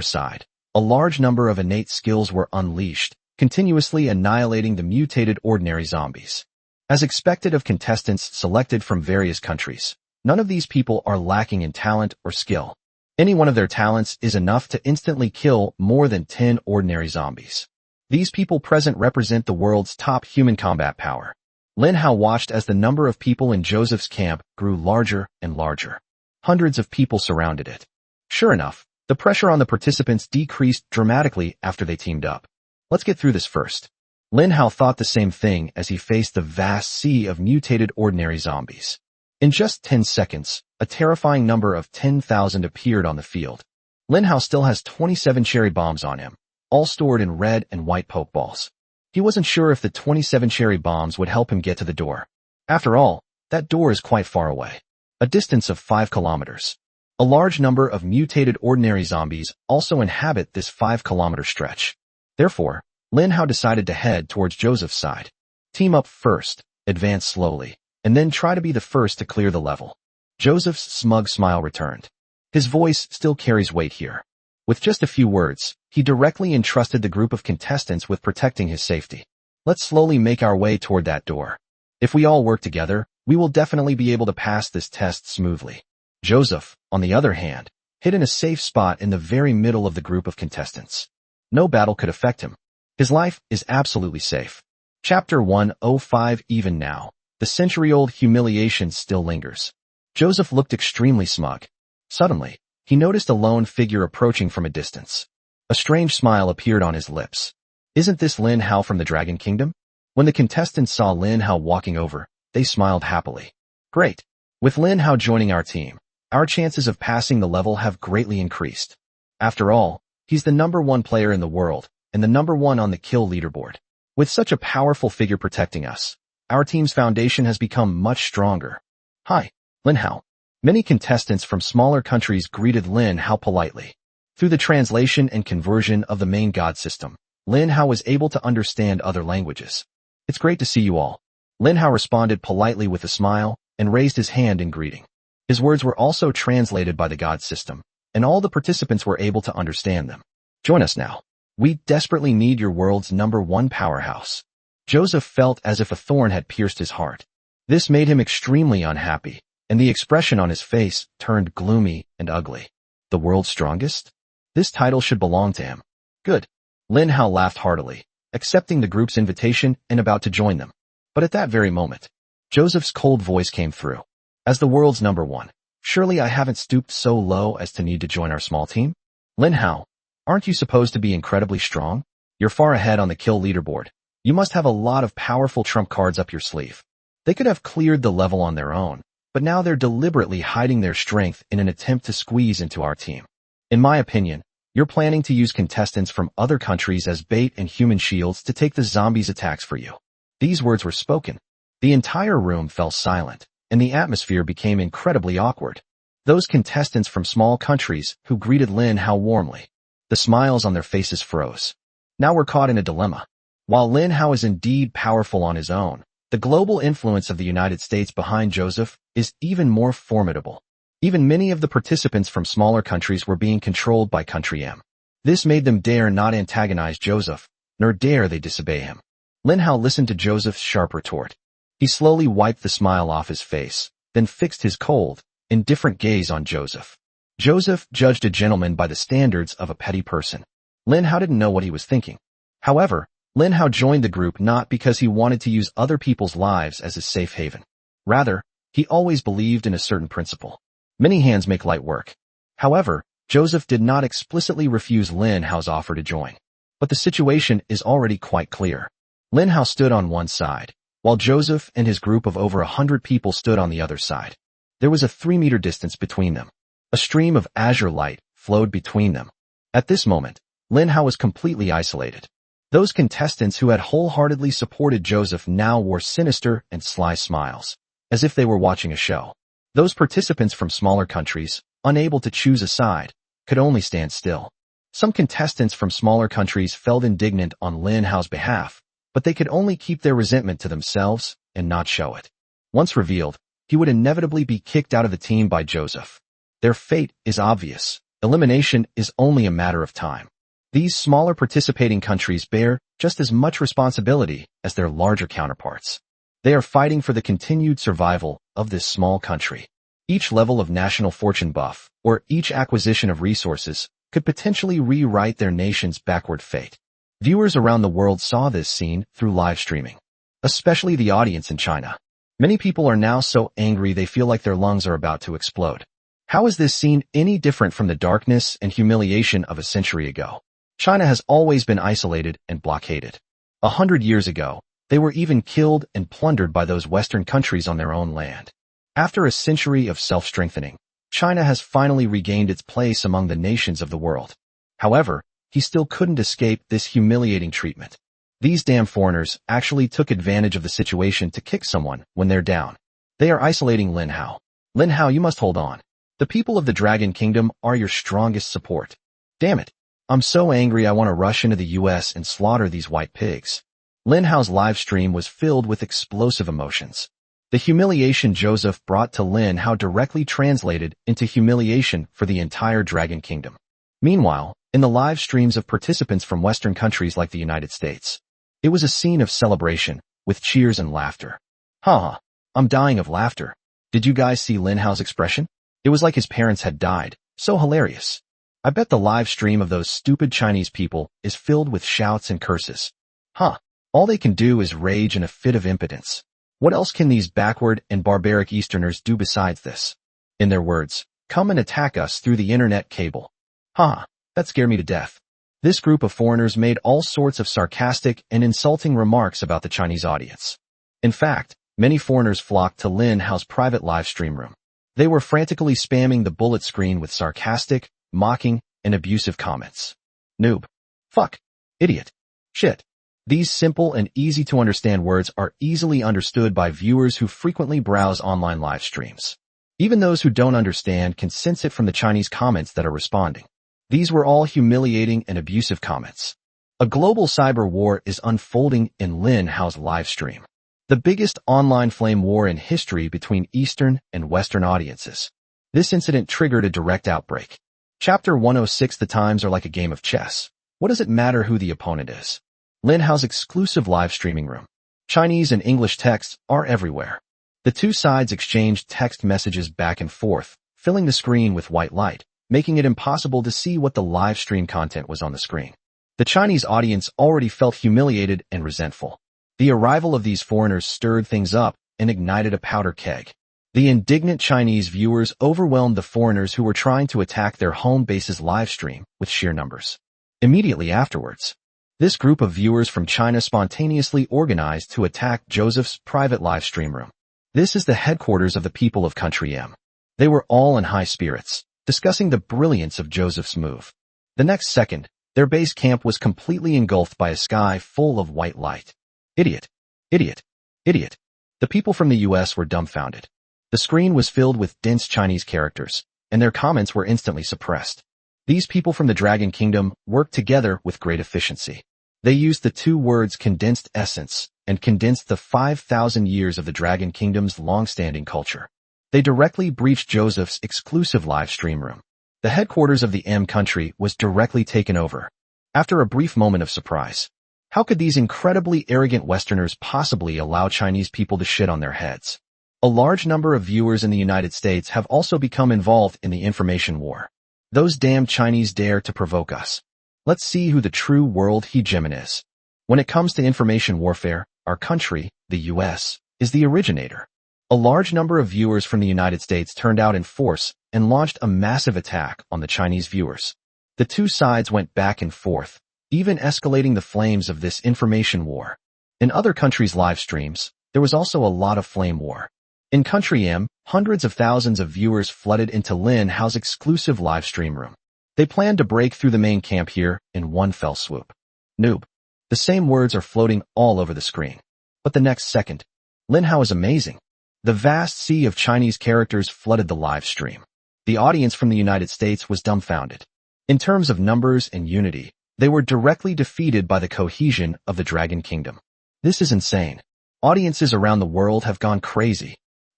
side, a large number of innate skills were unleashed, continuously annihilating the mutated ordinary zombies. As expected of contestants selected from various countries, none of these people are lacking in talent or skill. Any one of their talents is enough to instantly kill more than 10 ordinary zombies. These people present represent the world's top human combat power. Lin Hao watched as the number of people in Joseph's camp grew larger and larger. Hundreds of people surrounded it. Sure enough, the pressure on the participants decreased dramatically after they teamed up. Let's get through this first. Lin Hao thought the same thing as he faced the vast sea of mutated ordinary zombies. In just 10 seconds, a terrifying number of 10,000 appeared on the field. Lin Hao still has 27 cherry bombs on him, all stored in red and white pokeballs. He wasn't sure if the 27 cherry bombs would help him get to the door. After all, that door is quite far away, a distance of 5 kilometers. A large number of mutated ordinary zombies also inhabit this 5-kilometer stretch. Therefore, Lin Hao decided to head towards Joseph's side. Team up first, advance slowly, and then try to be the first to clear the level. Joseph's smug smile returned. His voice still carries weight here. With just a few words, he directly entrusted the group of contestants with protecting his safety. Let's slowly make our way toward that door. If we all work together, we will definitely be able to pass this test smoothly. Joseph, on the other hand, hid in a safe spot in the very middle of the group of contestants. No battle could affect him. His life is absolutely safe. Chapter 105. Even now, the century-old humiliation still lingers. Joseph looked extremely smug. Suddenly, he noticed a lone figure approaching from a distance. A strange smile appeared on his lips. Isn't this Lin Hao from the Dragon Kingdom? When the contestants saw Lin Hao walking over, they smiled happily. Great. With Lin Hao joining our team, our chances of passing the level have greatly increased. After all, he's the #1 player in the world, and the #1 on the kill leaderboard. With such a powerful figure protecting us, our team's foundation has become much stronger. Hi, Lin Hao. Many contestants from smaller countries greeted Lin Hao politely. Through the translation and conversion of the main god system, Lin Hao was able to understand other languages. It's great to see you all. Lin Hao responded politely with a smile and raised his hand in greeting. His words were also translated by the god system, and all the participants were able to understand them. Join us now. We desperately need your world's #1 powerhouse. Joseph felt as if a thorn had pierced his heart. This made him extremely unhappy, and the expression on his face turned gloomy and ugly. The world's strongest? This title should belong to him. Good. Lin Hao laughed heartily, accepting the group's invitation and about to join them. But at that very moment, Joseph's cold voice came through. As the world's #1, surely I haven't stooped so low as to need to join our small team? Lin Hao, aren't you supposed to be incredibly strong? You're far ahead on the kill leaderboard. You must have a lot of powerful trump cards up your sleeve. They could have cleared the level on their own, but now they're deliberately hiding their strength in an attempt to squeeze into our team. In my opinion, you're planning to use contestants from other countries as bait and human shields to take the zombies' attacks for you. These words were spoken. The entire room fell silent, and the atmosphere became incredibly awkward. Those contestants from small countries who greeted Lin Hao warmly. The smiles on their faces froze. Now we're caught in a dilemma. While Lin Hao is indeed powerful on his own, the global influence of the United States behind Joseph is even more formidable. Even many of the participants from smaller countries were being controlled by Country M. This made them dare not antagonize Joseph, nor dare they disobey him. Lin Hao listened to Joseph's sharp retort. He slowly wiped the smile off his face, then fixed his cold, indifferent gaze on Joseph. Joseph judged a gentleman by the standards of a petty person. Lin Hao didn't know what he was thinking. However, Lin Hao joined the group not because he wanted to use other people's lives as his safe haven. Rather, he always believed in a certain principle. Many hands make light work. However, Joseph did not explicitly refuse Lin Hao's offer to join. But the situation is already quite clear. Lin Hao stood on one side, while Joseph and his group of over 100 people stood on the other side. There was a 3-meter distance between them. A stream of azure light flowed between them. At this moment, Lin Hao was completely isolated. Those contestants who had wholeheartedly supported Joseph now wore sinister and sly smiles, as if they were watching a show. Those participants from smaller countries, unable to choose a side, could only stand still. Some contestants from smaller countries felt indignant on Lin Hao's behalf, but they could only keep their resentment to themselves and not show it. Once revealed, he would inevitably be kicked out of the team by Joseph. Their fate is obvious. Elimination is only a matter of time. These smaller participating countries bear just as much responsibility as their larger counterparts. They are fighting for the continued survival of this small country. Each level of national fortune buff, or each acquisition of resources, could potentially rewrite their nation's backward fate. Viewers around the world saw this scene through live streaming, especially the audience in China. Many people are now so angry they feel like their lungs are about to explode. How is this scene any different from the darkness and humiliation of a century ago? China has always been isolated and blockaded. 100 years ago, they were even killed and plundered by those Western countries on their own land. After a century of self-strengthening, China has finally regained its place among the nations of the world. However, he still couldn't escape this humiliating treatment. These damn foreigners actually took advantage of the situation to kick someone when they're down. They are isolating Lin Hao. Lin Hao, you must hold on. The people of the Dragon Kingdom are your strongest support. Damn it. I'm so angry I want to rush into the US and slaughter these white pigs. Lin Hao's live stream was filled with explosive emotions. The humiliation Joseph brought to Lin Hao directly translated into humiliation for the entire Dragon Kingdom. Meanwhile, in the live streams of participants from Western countries like the United States, it was a scene of celebration, with cheers and laughter. Haha, I'm dying of laughter. Did you guys see Lin Hao's expression? It was like his parents had died. So hilarious. I bet the live stream of those stupid Chinese people is filled with shouts and curses. Huh. All they can do is rage in a fit of impotence. What else can these backward and barbaric Easterners do besides this? In their words, come and attack us through the internet cable. Haha, that scared me to death. This group of foreigners made all sorts of sarcastic and insulting remarks about the Chinese audience. In fact, many foreigners flocked to Lin Hao's private live stream room. They were frantically spamming the bullet screen with sarcastic, mocking, and abusive comments. Noob. Fuck. Idiot. Shit. These simple and easy-to-understand words are easily understood by viewers who frequently browse online live streams. Even those who don't understand can sense it from the Chinese comments that are responding. These were all humiliating and abusive comments. A global cyber war is unfolding in Lin Hao's live stream. The biggest online flame war in history between Eastern and Western audiences. This incident triggered a direct outbreak. Chapter 106. The times are like a game of chess. What does it matter who the opponent is? Lin Hao's exclusive live streaming room. Chinese and English texts are everywhere. The two sides exchanged text messages back and forth, filling the screen with white light, making it impossible to see what the live stream content was on the screen. The Chinese audience already felt humiliated and resentful. The arrival of these foreigners stirred things up and ignited a powder keg. The indignant Chinese viewers overwhelmed the foreigners who were trying to attack their home base's live stream with sheer numbers. Immediately afterwards, this group of viewers from China spontaneously organized to attack Joseph's private live stream room. This is the headquarters of the people of Country M. They were all in high spirits, discussing the brilliance of Joseph's move. The next second, their base camp was completely engulfed by a sky full of white light. Idiot. Idiot. Idiot. The people from the US were dumbfounded. The screen was filled with dense Chinese characters, and their comments were instantly suppressed. These people from the Dragon Kingdom worked together with great efficiency. They used the two words condensed essence and condensed the 5,000 years of the Dragon Kingdom's long-standing culture. They directly breached Joseph's exclusive live stream room. The headquarters of the M country was directly taken over. After a brief moment of surprise, how could these incredibly arrogant Westerners possibly allow Chinese people to shit on their heads? A large number of viewers in the United States have also become involved in the information war. Those damn Chinese dare to provoke us. Let's see who the true world hegemon is. When it comes to information warfare, our country, the US, is the originator. A large number of viewers from the United States turned out in force and launched a massive attack on the Chinese viewers. The two sides went back and forth, even escalating the flames of this information war. In other countries' live streams, there was also a lot of flame war. In Country M, hundreds of thousands of viewers flooded into Lin Hao's exclusive live stream room. They planned to break through the main camp here in one fell swoop. Noob. The same words are floating all over the screen. But the next second, Lin Hao is amazing. The vast sea of Chinese characters flooded the live stream. The audience from the United States was dumbfounded. In terms of numbers and unity, they were directly defeated by the cohesion of the Dragon Kingdom. This is insane. Audiences around the world have gone crazy.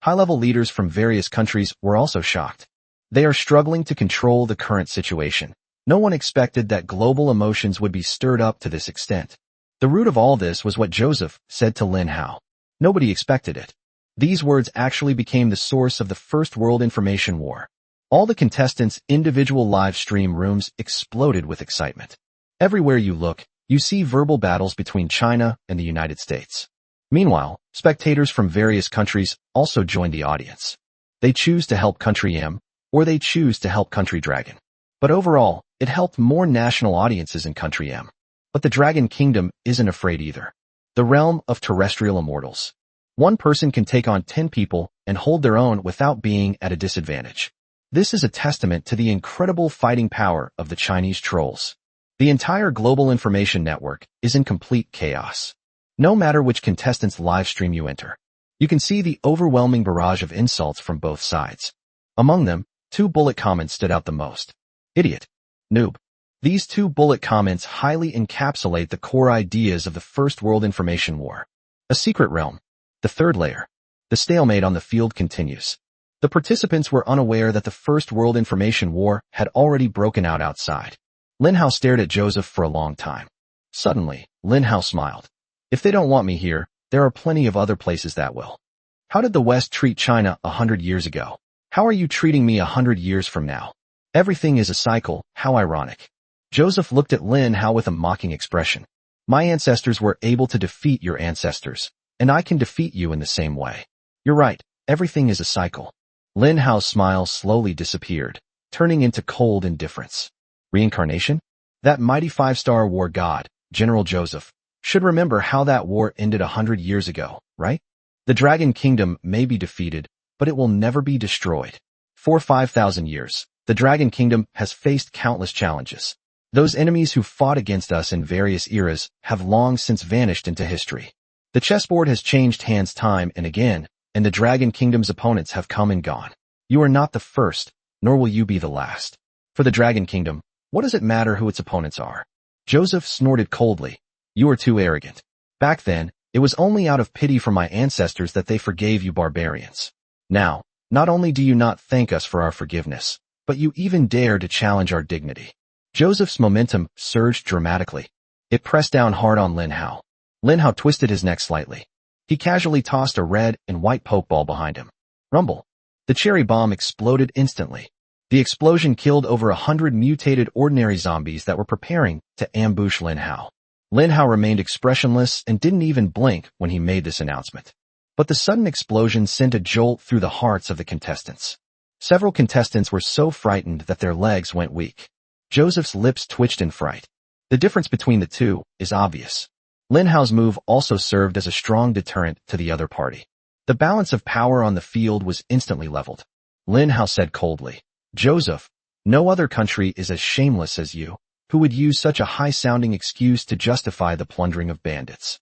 High-level leaders from various countries were also shocked. They are struggling to control the current situation. No one expected that global emotions would be stirred up to this extent. The root of all this was what Joseph said to Lin Hao. Nobody expected it. These words actually became the source of the First World Information War. All the contestants' individual live stream rooms exploded with excitement. Everywhere you look, you see verbal battles between China and the United States. Meanwhile, spectators from various countries also joined the audience. They choose to help Country M, or they choose to help Country Dragon. But overall, it helped more national audiences in Country M. But the Dragon Kingdom isn't afraid either. The realm of terrestrial immortals. One person can take on 10 people and hold their own without being at a disadvantage. This is a testament to the incredible fighting power of the Chinese trolls. The entire global information network is in complete chaos. No matter which contestant's live stream you enter, you can see the overwhelming barrage of insults from both sides. Among them, 2 bullet comments stood out the most. Idiot. Noob. These 2 bullet comments highly encapsulate the core ideas of the First World Information War. A secret realm. The third layer. The stalemate on the field continues. The participants were unaware that the First World Information War had already broken out outside. Lin Hao stared at Joseph for a long time. Suddenly, Lin Hao smiled. If they don't want me here, there are plenty of other places that will. How did the West treat China 100 years ago? How are you treating me 100 years from now? Everything is a cycle, how ironic. Joseph looked at Lin Hao with a mocking expression. My ancestors were able to defeat your ancestors, and I can defeat you in the same way. You're right, everything is a cycle. Lin Hao's smile slowly disappeared, turning into cold indifference. Reincarnation? That mighty 5-star war god, General Joseph, should remember how that war ended 100 years ago, right? The Dragon Kingdom may be defeated, but it will never be destroyed. For 5,000 years, the Dragon Kingdom has faced countless challenges. Those enemies who fought against us in various eras have long since vanished into history. The chessboard has changed hands time and again, and the Dragon Kingdom's opponents have come and gone. You are not the first, nor will you be the last. For the Dragon Kingdom, what does it matter who its opponents are? Joseph snorted coldly. You are too arrogant. Back then, it was only out of pity for my ancestors that they forgave you barbarians. Now, not only do you not thank us for our forgiveness, but you even dare to challenge our dignity. Joseph's momentum surged dramatically. It pressed down hard on Lin Hao. Lin Hao twisted his neck slightly. He casually tossed a red and white pokeball behind him. Rumble. The cherry bomb exploded instantly. The explosion killed over 100 mutated ordinary zombies that were preparing to ambush Lin Hao. Lin Hao remained expressionless and didn't even blink when he made this announcement. But the sudden explosion sent a jolt through the hearts of the contestants. Several contestants were so frightened that their legs went weak. Joseph's lips twitched in fright. The difference between the two is obvious. Lin Hao's move also served as a strong deterrent to the other party. The balance of power on the field was instantly leveled. Lin Hao said coldly, Joseph, no other country is as shameless as you, who would use such a high-sounding excuse to justify the plundering of bandits.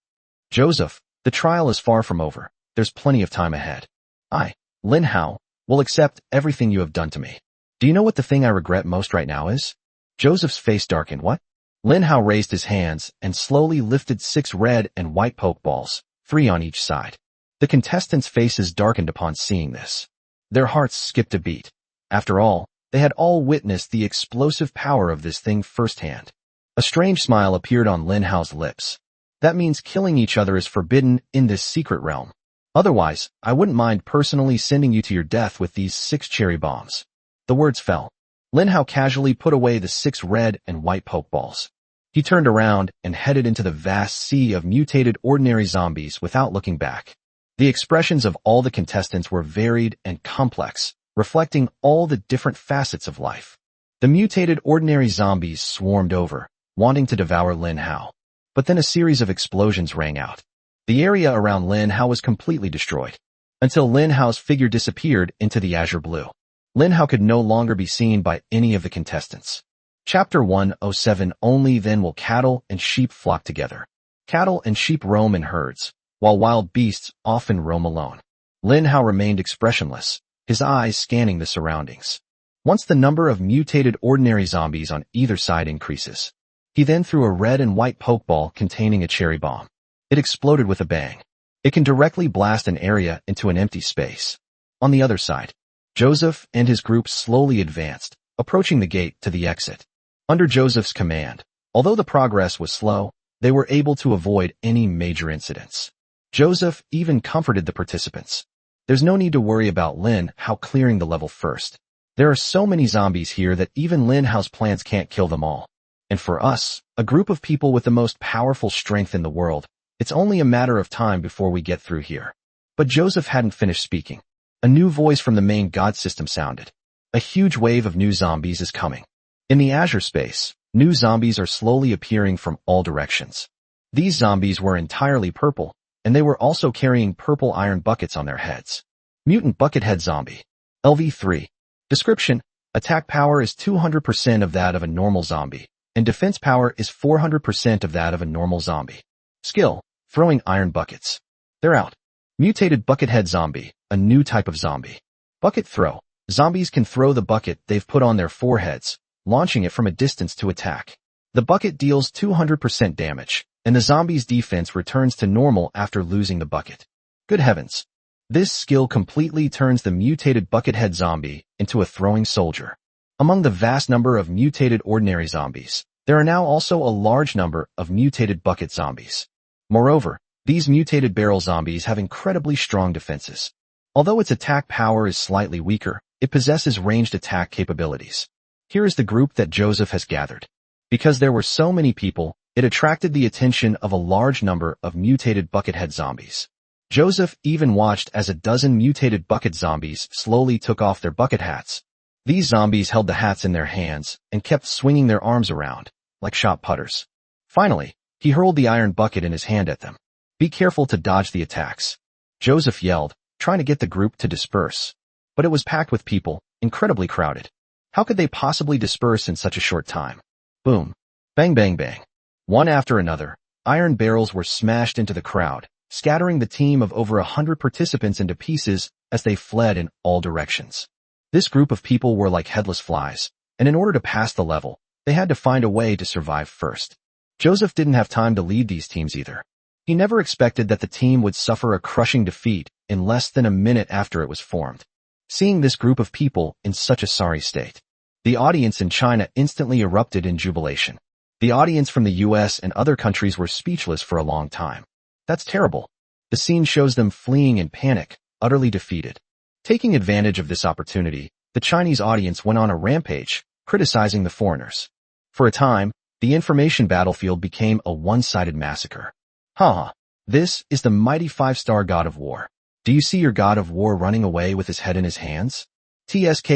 Joseph, the trial is far from over. There's plenty of time ahead. I, Lin Hao, will accept everything you have done to me. Do you know what the thing I regret most right now is? Joseph's face darkened. What? Lin Hao raised his hands and slowly lifted 6 red and white pokeballs, 3 on each side. The contestants' faces darkened upon seeing this. Their hearts skipped a beat. After all, they had all witnessed the explosive power of this thing firsthand. A strange smile appeared on Lin Hao's lips. That means killing each other is forbidden in this secret realm. Otherwise, I wouldn't mind personally sending you to your death with these 6 cherry bombs. The words fell. Lin Hao casually put away the 6 red and white pokeballs. He turned around and headed into the vast sea of mutated ordinary zombies without looking back. The expressions of all the contestants were varied and complex, reflecting all the different facets of life. The mutated ordinary zombies swarmed over, wanting to devour Lin Hao. But then a series of explosions rang out. The area around Lin Hao was completely destroyed, until Lin Hao's figure disappeared into the azure blue. Lin Hao could no longer be seen by any of the contestants. Chapter 107. Only then will cattle and sheep flock together. Cattle and sheep roam in herds, while wild beasts often roam alone. Lin Hao remained expressionless, his eyes scanning the surroundings. Once the number of mutated ordinary zombies on either side increases, he then threw a red and white pokeball containing a cherry bomb. It exploded with a bang. It can directly blast an area into an empty space. On the other side, Joseph and his group slowly advanced, approaching the gate to the exit. Under Joseph's command, although the progress was slow, they were able to avoid any major incidents. Joseph even comforted the participants. There's no need to worry about Lin Hao clearing the level first. There are so many zombies here that even Lin Hao's plants can't kill them all. And for us, a group of people with the most powerful strength in the world, it's only a matter of time before we get through here. But Joseph hadn't finished speaking. A new voice from the main god system sounded. A huge wave of new zombies is coming. In the Azure space, new zombies are slowly appearing from all directions. These zombies were entirely purple, and they were also carrying purple iron buckets on their heads. Mutant Buckethead Zombie. LV3. Description: attack power is 200% of that of a normal zombie, and defense power is 400% of that of a normal zombie. Skill: throwing iron buckets. They're out. Mutated Buckethead Zombie, a new type of zombie. Bucket throw. Zombies can throw the bucket they've put on their foreheads, launching it from a distance to attack. The bucket deals 200% damage, and the zombie's defense returns to normal after losing the bucket. Good heavens. This skill completely turns the mutated Buckethead Zombie into a throwing soldier. Among the vast number of mutated ordinary zombies, there are now also a large number of mutated bucket zombies. Moreover, these mutated barrel zombies have incredibly strong defenses. Although its attack power is slightly weaker, it possesses ranged attack capabilities. Here is the group that Joseph has gathered. Because there were so many people, it attracted the attention of a large number of mutated Buckethead zombies. Joseph even watched as a dozen mutated bucket zombies slowly took off their bucket hats. These zombies held the hats in their hands and kept swinging their arms around, like shot putters. Finally, he hurled the iron bucket in his hand at them. Be careful to dodge the attacks. Joseph yelled, trying to get the group to disperse. But it was packed with people, incredibly crowded. How could they possibly disperse in such a short time? Boom. Bang bang bang. One after another, iron barrels were smashed into the crowd, scattering the team of over 100 participants into pieces as they fled in all directions. This group of people were like headless flies, and in order to pass the level, they had to find a way to survive first. Joseph didn't have time to lead these teams either. He never expected that the team would suffer a crushing defeat in less than a minute after it was formed. Seeing this group of people in such a sorry state, the audience in China instantly erupted in jubilation. The audience from the US and other countries were speechless for a long time. That's terrible. The scene shows them fleeing in panic, utterly defeated. Taking advantage of this opportunity, the Chinese audience went on a rampage, criticizing the foreigners. For a time, the information battlefield became a one-sided massacre. Haha, this is the mighty 5-star God of War. Do you see your God of War running away with his head in his hands? TSK,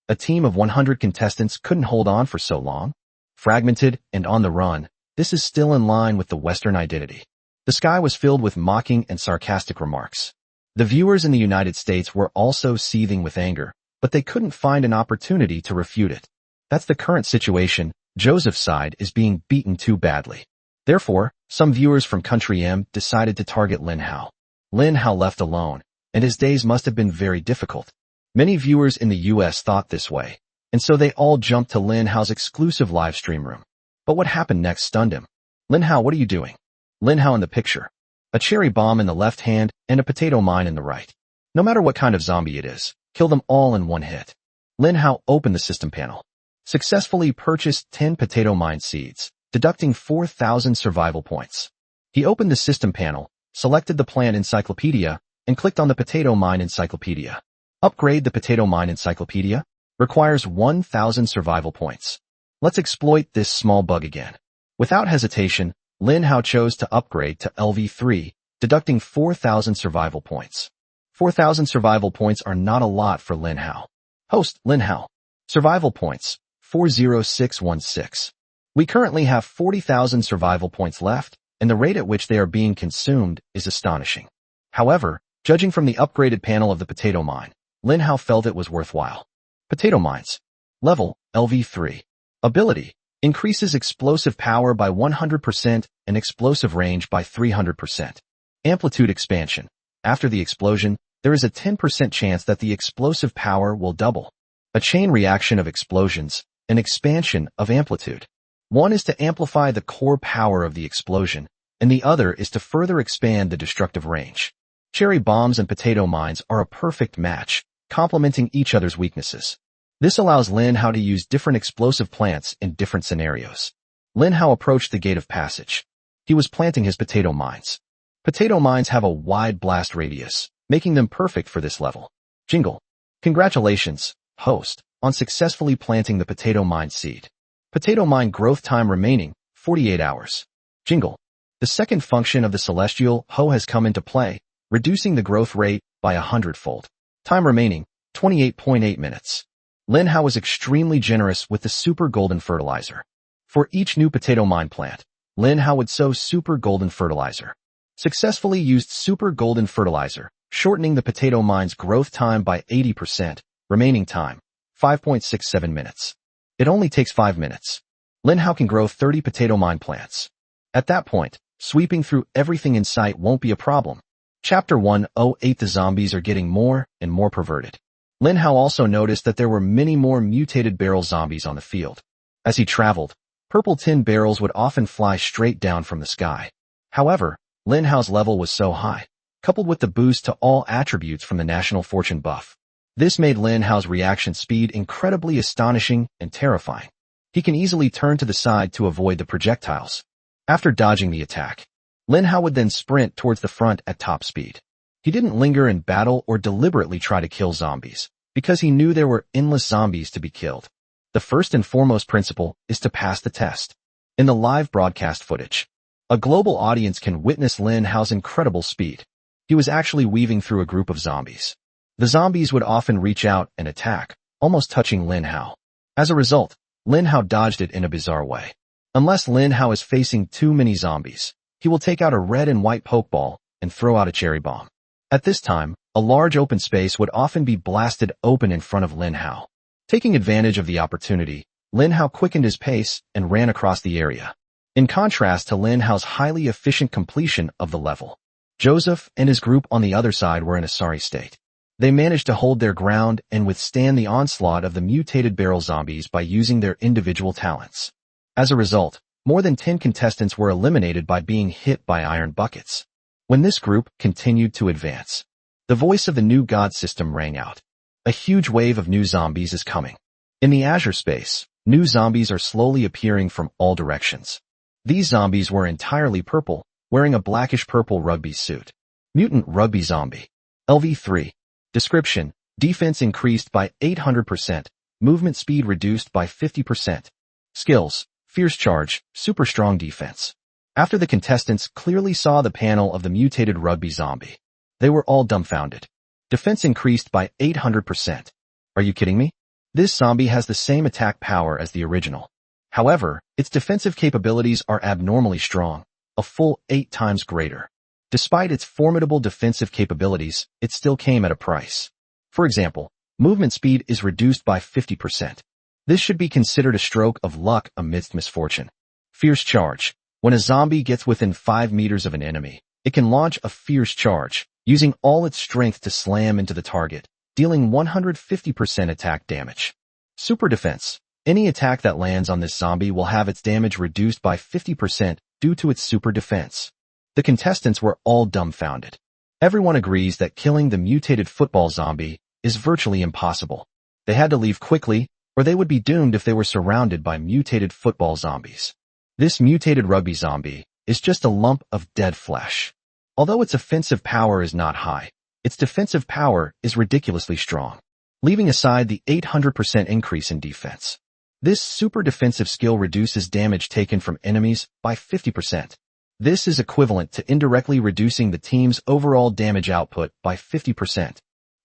a team of 100 contestants couldn't hold on for so long. Fragmented and on the run, this is still in line with the Western identity. The sky was filled with mocking and sarcastic remarks. The viewers in the United States were also seething with anger, but they couldn't find an opportunity to refute it. That's the current situation. Joseph's side is being beaten too badly. Therefore, some viewers from Country M decided to target Lin Hao. Lin Hao left alone, and his days must have been very difficult. Many viewers in the US thought this way, and so they all jumped to Lin Hao's exclusive live stream room. But what happened next stunned him. Lin Hao, what are you doing? Lin Hao in the picture. A cherry bomb in the left hand and a potato mine in the right. No matter what kind of zombie it is, kill them all in one hit. Lin Hao opened the system panel. Successfully purchased 10 potato mine seeds, deducting 4,000 survival points. He opened the system panel, selected the plant encyclopedia, and clicked on the potato mine encyclopedia. Upgrade the potato mine encyclopedia. Requires 1,000 survival points. Let's exploit this small bug again. Without hesitation, Lin Hao chose to upgrade to LV3, deducting 4,000 survival points. 4,000 survival points are not a lot for Lin Hao. Host, Lin Hao. Survival points, 40616. We currently have 40,000 survival points left, and the rate at which they are being consumed is astonishing. However, judging from the upgraded panel of the potato mine, Lin Hao felt it was worthwhile. Potato mines. Level, LV3. Ability. Increases explosive power by 100% and explosive range by 300%. Amplitude expansion. After the explosion, there is a 10% chance that the explosive power will double. A chain reaction of explosions, an expansion of amplitude. One is to amplify the core power of the explosion, and the other is to further expand the destructive range. Cherry bombs and potato mines are a perfect match, complementing each other's weaknesses. This allows Lin Hao to use different explosive plants in different scenarios. Lin Hao approached the gate of passage. He was planting his potato mines. Potato mines have a wide blast radius, making them perfect for this level. Jingle. Congratulations, host, on successfully planting the potato mine seed. Potato mine growth time remaining, 48 hours. Jingle. The second function of the Celestial Hoe has come into play, reducing the growth rate by 100-fold. Time remaining, 28.8 minutes. Lin Hao was extremely generous with the Super Golden Fertilizer. For each new potato mine plant, Lin Hao would sow Super Golden Fertilizer. Successfully used Super Golden Fertilizer, shortening the potato mine's growth time by 80%, remaining time, 5.67 minutes. It only takes 5 minutes. Lin Hao can grow 30 potato mine plants. At that point, sweeping through everything in sight won't be a problem. Chapter 108. The zombies are getting more and more perverted. Lin Hao also noticed that there were many more mutated barrel zombies on the field. As he traveled, purple tin barrels would often fly straight down from the sky. However, Lin Hao's level was so high, coupled with the boost to all attributes from the National Fortune buff. This made Lin Hao's reaction speed incredibly astonishing and terrifying. He can easily turn to the side to avoid the projectiles. After dodging the attack, Lin Hao would then sprint towards the front at top speed. He didn't linger in battle or deliberately try to kill zombies, because he knew there were endless zombies to be killed. The first and foremost principle is to pass the test. In the live broadcast footage, a global audience can witness Lin Hao's incredible speed. He was actually weaving through a group of zombies. The zombies would often reach out and attack, almost touching Lin Hao. As a result, Lin Hao dodged it in a bizarre way. Unless Lin Hao is facing too many zombies, he will take out a red and white pokeball and throw out a cherry bomb. At this time, a large open space would often be blasted open in front of Lin Hao. Taking advantage of the opportunity, Lin Hao quickened his pace and ran across the area. In contrast to Lin Hao's highly efficient completion of the level, Joseph and his group on the other side were in a sorry state. They managed to hold their ground and withstand the onslaught of the mutated barrel zombies by using their individual talents. As a result, more than 10 contestants were eliminated by being hit by iron buckets. When this group continued to advance, the voice of the new god system rang out. A huge wave of new zombies is coming. In the Azure space, new zombies are slowly appearing from all directions. These zombies were entirely purple, wearing a blackish-purple rugby suit. Mutant Rugby Zombie. LV3. Description: defense increased by 800%, movement speed reduced by 50%. Skills: Fierce Charge, Super Strong Defense. After the contestants clearly saw the panel of the mutated rugby zombie, they were all dumbfounded. Defense increased by 800%. Are you kidding me? This zombie has the same attack power as the original. However, its defensive capabilities are abnormally strong, a full 8 times greater. Despite its formidable defensive capabilities, it still came at a price. For example, movement speed is reduced by 50%. This should be considered a stroke of luck amidst misfortune. Fierce Charge. When a zombie gets within 5 meters of an enemy, it can launch a fierce charge, using all its strength to slam into the target, dealing 150% attack damage. Super Defense. Any attack that lands on this zombie will have its damage reduced by 50% due to its super defense. The contestants were all dumbfounded. Everyone agrees that killing the mutated football zombie is virtually impossible. They had to leave quickly, or they would be doomed if they were surrounded by mutated football zombies. This mutated rugby zombie is just a lump of dead flesh. Although its offensive power is not high, its defensive power is ridiculously strong, leaving aside the 800% increase in defense. This super defensive skill reduces damage taken from enemies by 50%. This is equivalent to indirectly reducing the team's overall damage output by 50%.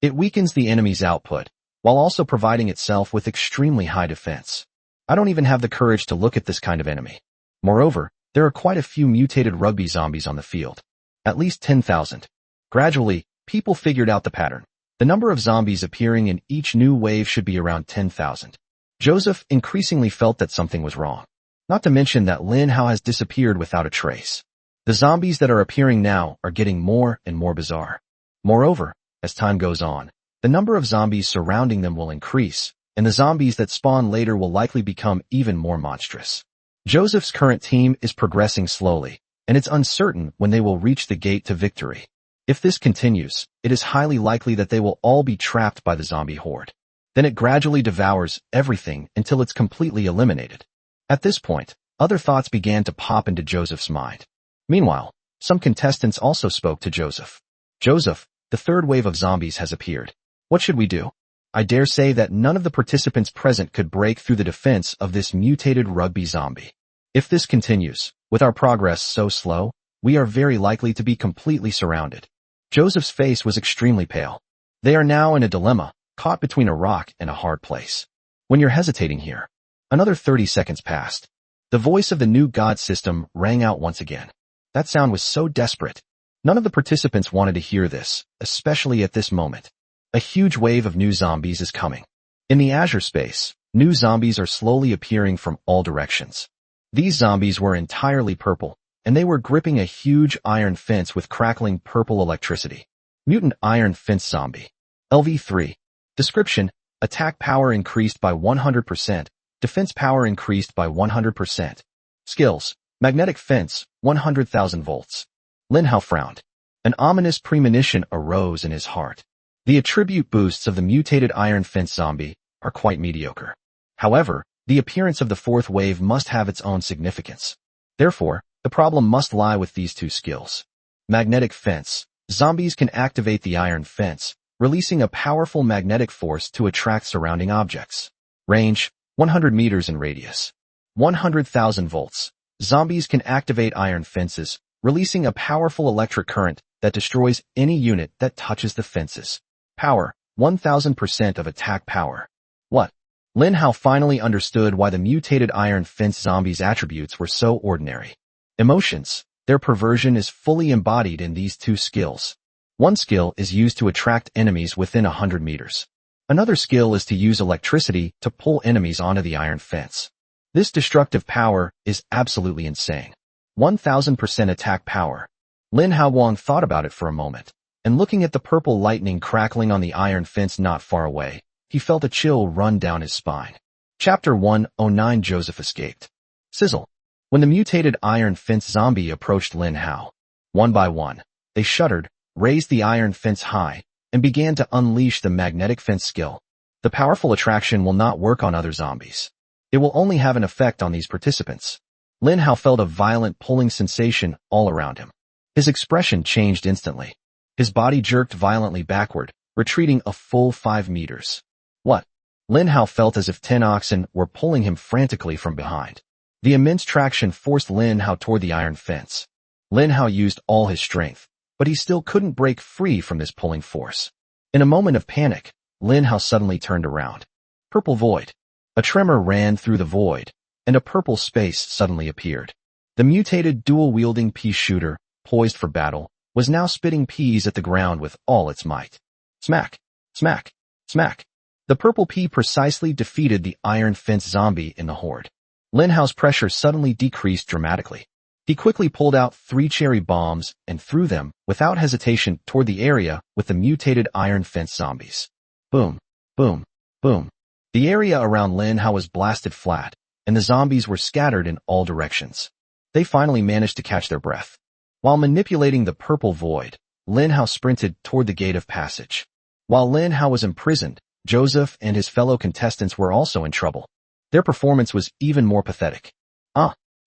It weakens the enemy's output, while also providing itself with extremely high defense. I don't even have the courage to look at this kind of enemy. Moreover, there are quite a few mutated rugby zombies on the field. At least 10,000. Gradually, people figured out the pattern. The number of zombies appearing in each new wave should be around 10,000. Joseph increasingly felt that something was wrong. Not to mention that Lin Hao has disappeared without a trace. The zombies that are appearing now are getting more and more bizarre. Moreover, as time goes on, the number of zombies surrounding them will increase, and the zombies that spawn later will likely become even more monstrous. Joseph's current team is progressing slowly, and it's uncertain when they will reach the gate to victory. If this continues, it is highly likely that they will all be trapped by the zombie horde. Then it gradually devours everything until it's completely eliminated. At this point, other thoughts began to pop into Joseph's mind. Meanwhile, some contestants also spoke to Joseph. Joseph, the third wave of zombies has appeared. What should we do? I dare say that none of the participants present could break through the defense of this mutated rugby zombie. If this continues, with our progress so slow, we are very likely to be completely surrounded. Joseph's face was extremely pale. They are now in a dilemma, caught between a rock and a hard place. When you're hesitating here, another 30 seconds passed. The voice of the new God system rang out once again. That sound was so desperate. None of the participants wanted to hear this, especially at this moment. A huge wave of new zombies is coming. In the Azure space, new zombies are slowly appearing from all directions. These zombies were entirely purple, and they were gripping a huge iron fence with crackling purple electricity. Mutant Iron Fence Zombie. LV3. Description: attack power increased by 100%, defense power increased by 100%. Skills: magnetic fence, 100,000 volts. Lin Hao frowned. An ominous premonition arose in his heart. The attribute boosts of the mutated Iron Fence Zombie are quite mediocre. However, the appearance of the fourth wave must have its own significance. Therefore, the problem must lie with these two skills. Magnetic Fence. Zombies can activate the iron fence, releasing a powerful magnetic force to attract surrounding objects. Range: 100 meters in radius. 100,000 volts. Zombies can activate iron fences, releasing a powerful electric current that destroys any unit that touches the fences. Power: 1000% of attack power. What? Lin Hao finally understood why the mutated Iron Fence Zombie's attributes were so ordinary. Emotions. Their perversion is fully embodied in these two skills. One skill is used to attract enemies within 100 meters. Another skill is to use electricity to pull enemies onto the iron fence. This destructive power is absolutely insane. 1000% attack power. Lin Haoguang thought about it for a moment, and looking at the purple lightning crackling on the iron fence not far away, he felt a chill run down his spine. Chapter 109. Joseph escaped. Sizzle. When the mutated Iron Fence Zombie approached Lin Hao, one by one, they shuddered, raised the iron fence high, and began to unleash the magnetic fence skill. The powerful attraction will not work on other zombies. It will only have an effect on these participants. Lin Hao felt a violent pulling sensation all around him. His expression changed instantly. His body jerked violently backward, retreating a full 5 meters. What? Lin Hao felt as if 10 oxen were pulling him frantically from behind. The immense traction forced Lin Hao toward the iron fence. Lin Hao used all his strength, but he still couldn't break free from this pulling force. In a moment of panic, Lin Hao suddenly turned around. Purple void. A tremor ran through the void, and a purple space suddenly appeared. The mutated dual-wielding pea shooter, poised for battle, was now spitting peas at the ground with all its might. Smack! Smack! Smack! The purple pea precisely defeated the iron fence zombie in the horde. Lin Hao's pressure suddenly decreased dramatically. He quickly pulled out 3 cherry bombs and threw them, without hesitation, toward the area with the mutated iron fence zombies. Boom! Boom! Boom! The area around Lin Hao was blasted flat, and the zombies were scattered in all directions. They finally managed to catch their breath. While manipulating the purple void, Lin Hao sprinted toward the gate of passage. While Lin Hao was imprisoned, Joseph and his fellow contestants were also in trouble. Their performance was even more pathetic.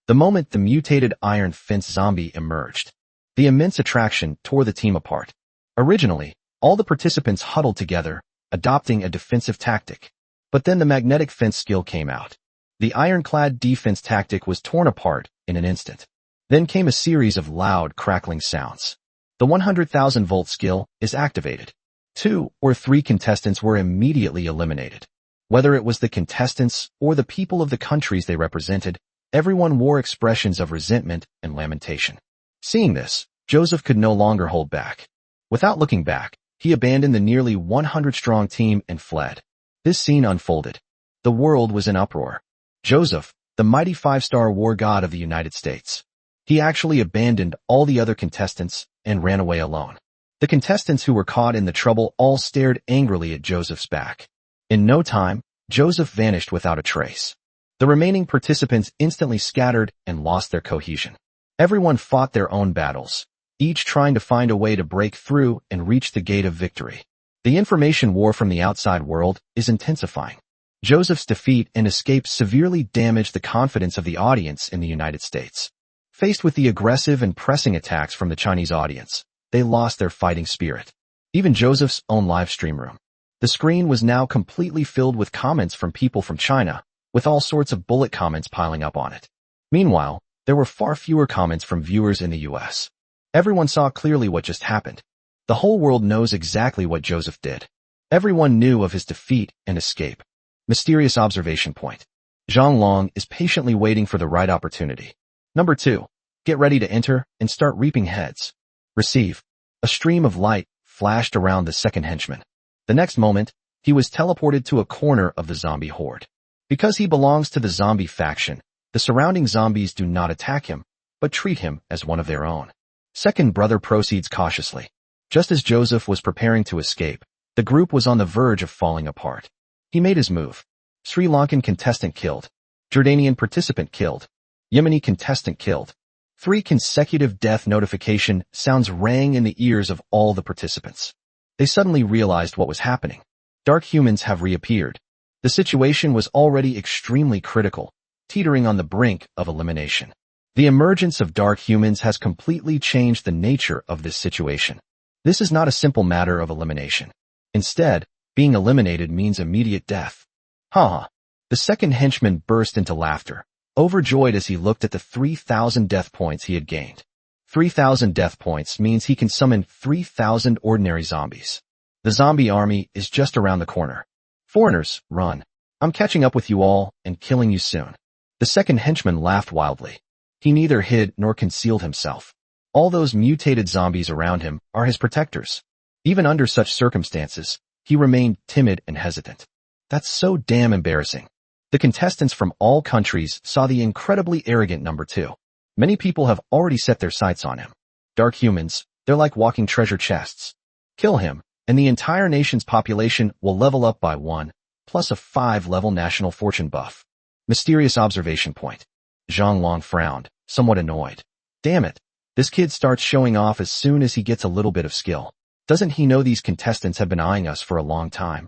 The moment the mutated iron fence zombie emerged, the immense attraction tore the team apart. Originally, all the participants huddled together, adopting a defensive tactic. But then the magnetic fence skill came out. The ironclad defense tactic was torn apart in an instant. Then came a series of loud, crackling sounds. The 100,000 volt skill is activated. 2 or 3 contestants were immediately eliminated. Whether it was the contestants or the people of the countries they represented, everyone wore expressions of resentment and lamentation. Seeing this, Joseph could no longer hold back. Without looking back, he abandoned the nearly 100-strong team and fled. This scene unfolded. The world was in uproar. Joseph, the mighty 5-star war god of the United States. He actually abandoned all the other contestants and ran away alone. The contestants who were caught in the trouble all stared angrily at Joseph's back. In no time, Joseph vanished without a trace. The remaining participants instantly scattered and lost their cohesion. Everyone fought their own battles, each trying to find a way to break through and reach the gate of victory. The information war from the outside world is intensifying. Joseph's defeat and escape severely damaged the confidence of the audience in the United States. Faced with the aggressive and pressing attacks from the Chinese audience, they lost their fighting spirit. Even Joseph's own live stream room. The screen was now completely filled with comments from people from China, with all sorts of bullet comments piling up on it. Meanwhile, there were far fewer comments from viewers in the US. Everyone saw clearly what just happened. The whole world knows exactly what Joseph did. Everyone knew of his defeat and escape. Mysterious observation point. Zhang Long is patiently waiting for the right opportunity. Number 2. Get ready to enter and start reaping heads. Receive. A stream of light flashed around the second henchman. The next moment, he was teleported to a corner of the zombie horde. Because he belongs to the zombie faction, the surrounding zombies do not attack him, but treat him as one of their own. Second brother proceeds cautiously. Just as Joseph was preparing to escape, the group was on the verge of falling apart. He made his move. Sri Lankan contestant killed. Jordanian participant killed. Yemeni contestant killed. 3 consecutive death notification sounds rang in the ears of all the participants. They suddenly realized what was happening. Dark humans have reappeared. The situation was already extremely critical, teetering on the brink of elimination. The emergence of dark humans has completely changed the nature of this situation. This is not a simple matter of elimination. Instead, being eliminated means immediate death. Ha! The second henchman burst into laughter, overjoyed as he looked at the 3,000 death points he had gained. 3,000 death points means he can summon 3,000 ordinary zombies. The zombie army is just around the corner. Foreigners, run. I'm catching up with you all and killing you soon. The second henchman laughed wildly. He neither hid nor concealed himself. All those mutated zombies around him are his protectors. Even under such circumstances, he remained timid and hesitant. That's so damn embarrassing. The contestants from all countries saw the incredibly arrogant number 2. Many people have already set their sights on him. Dark humans, they're like walking treasure chests. Kill him, and the entire nation's population will level up by 1, plus a 5-level national fortune buff. Mysterious observation point. Zhang Long frowned, somewhat annoyed. Damn it. This kid starts showing off as soon as he gets a little bit of skill. Doesn't he know these contestants have been eyeing us for a long time?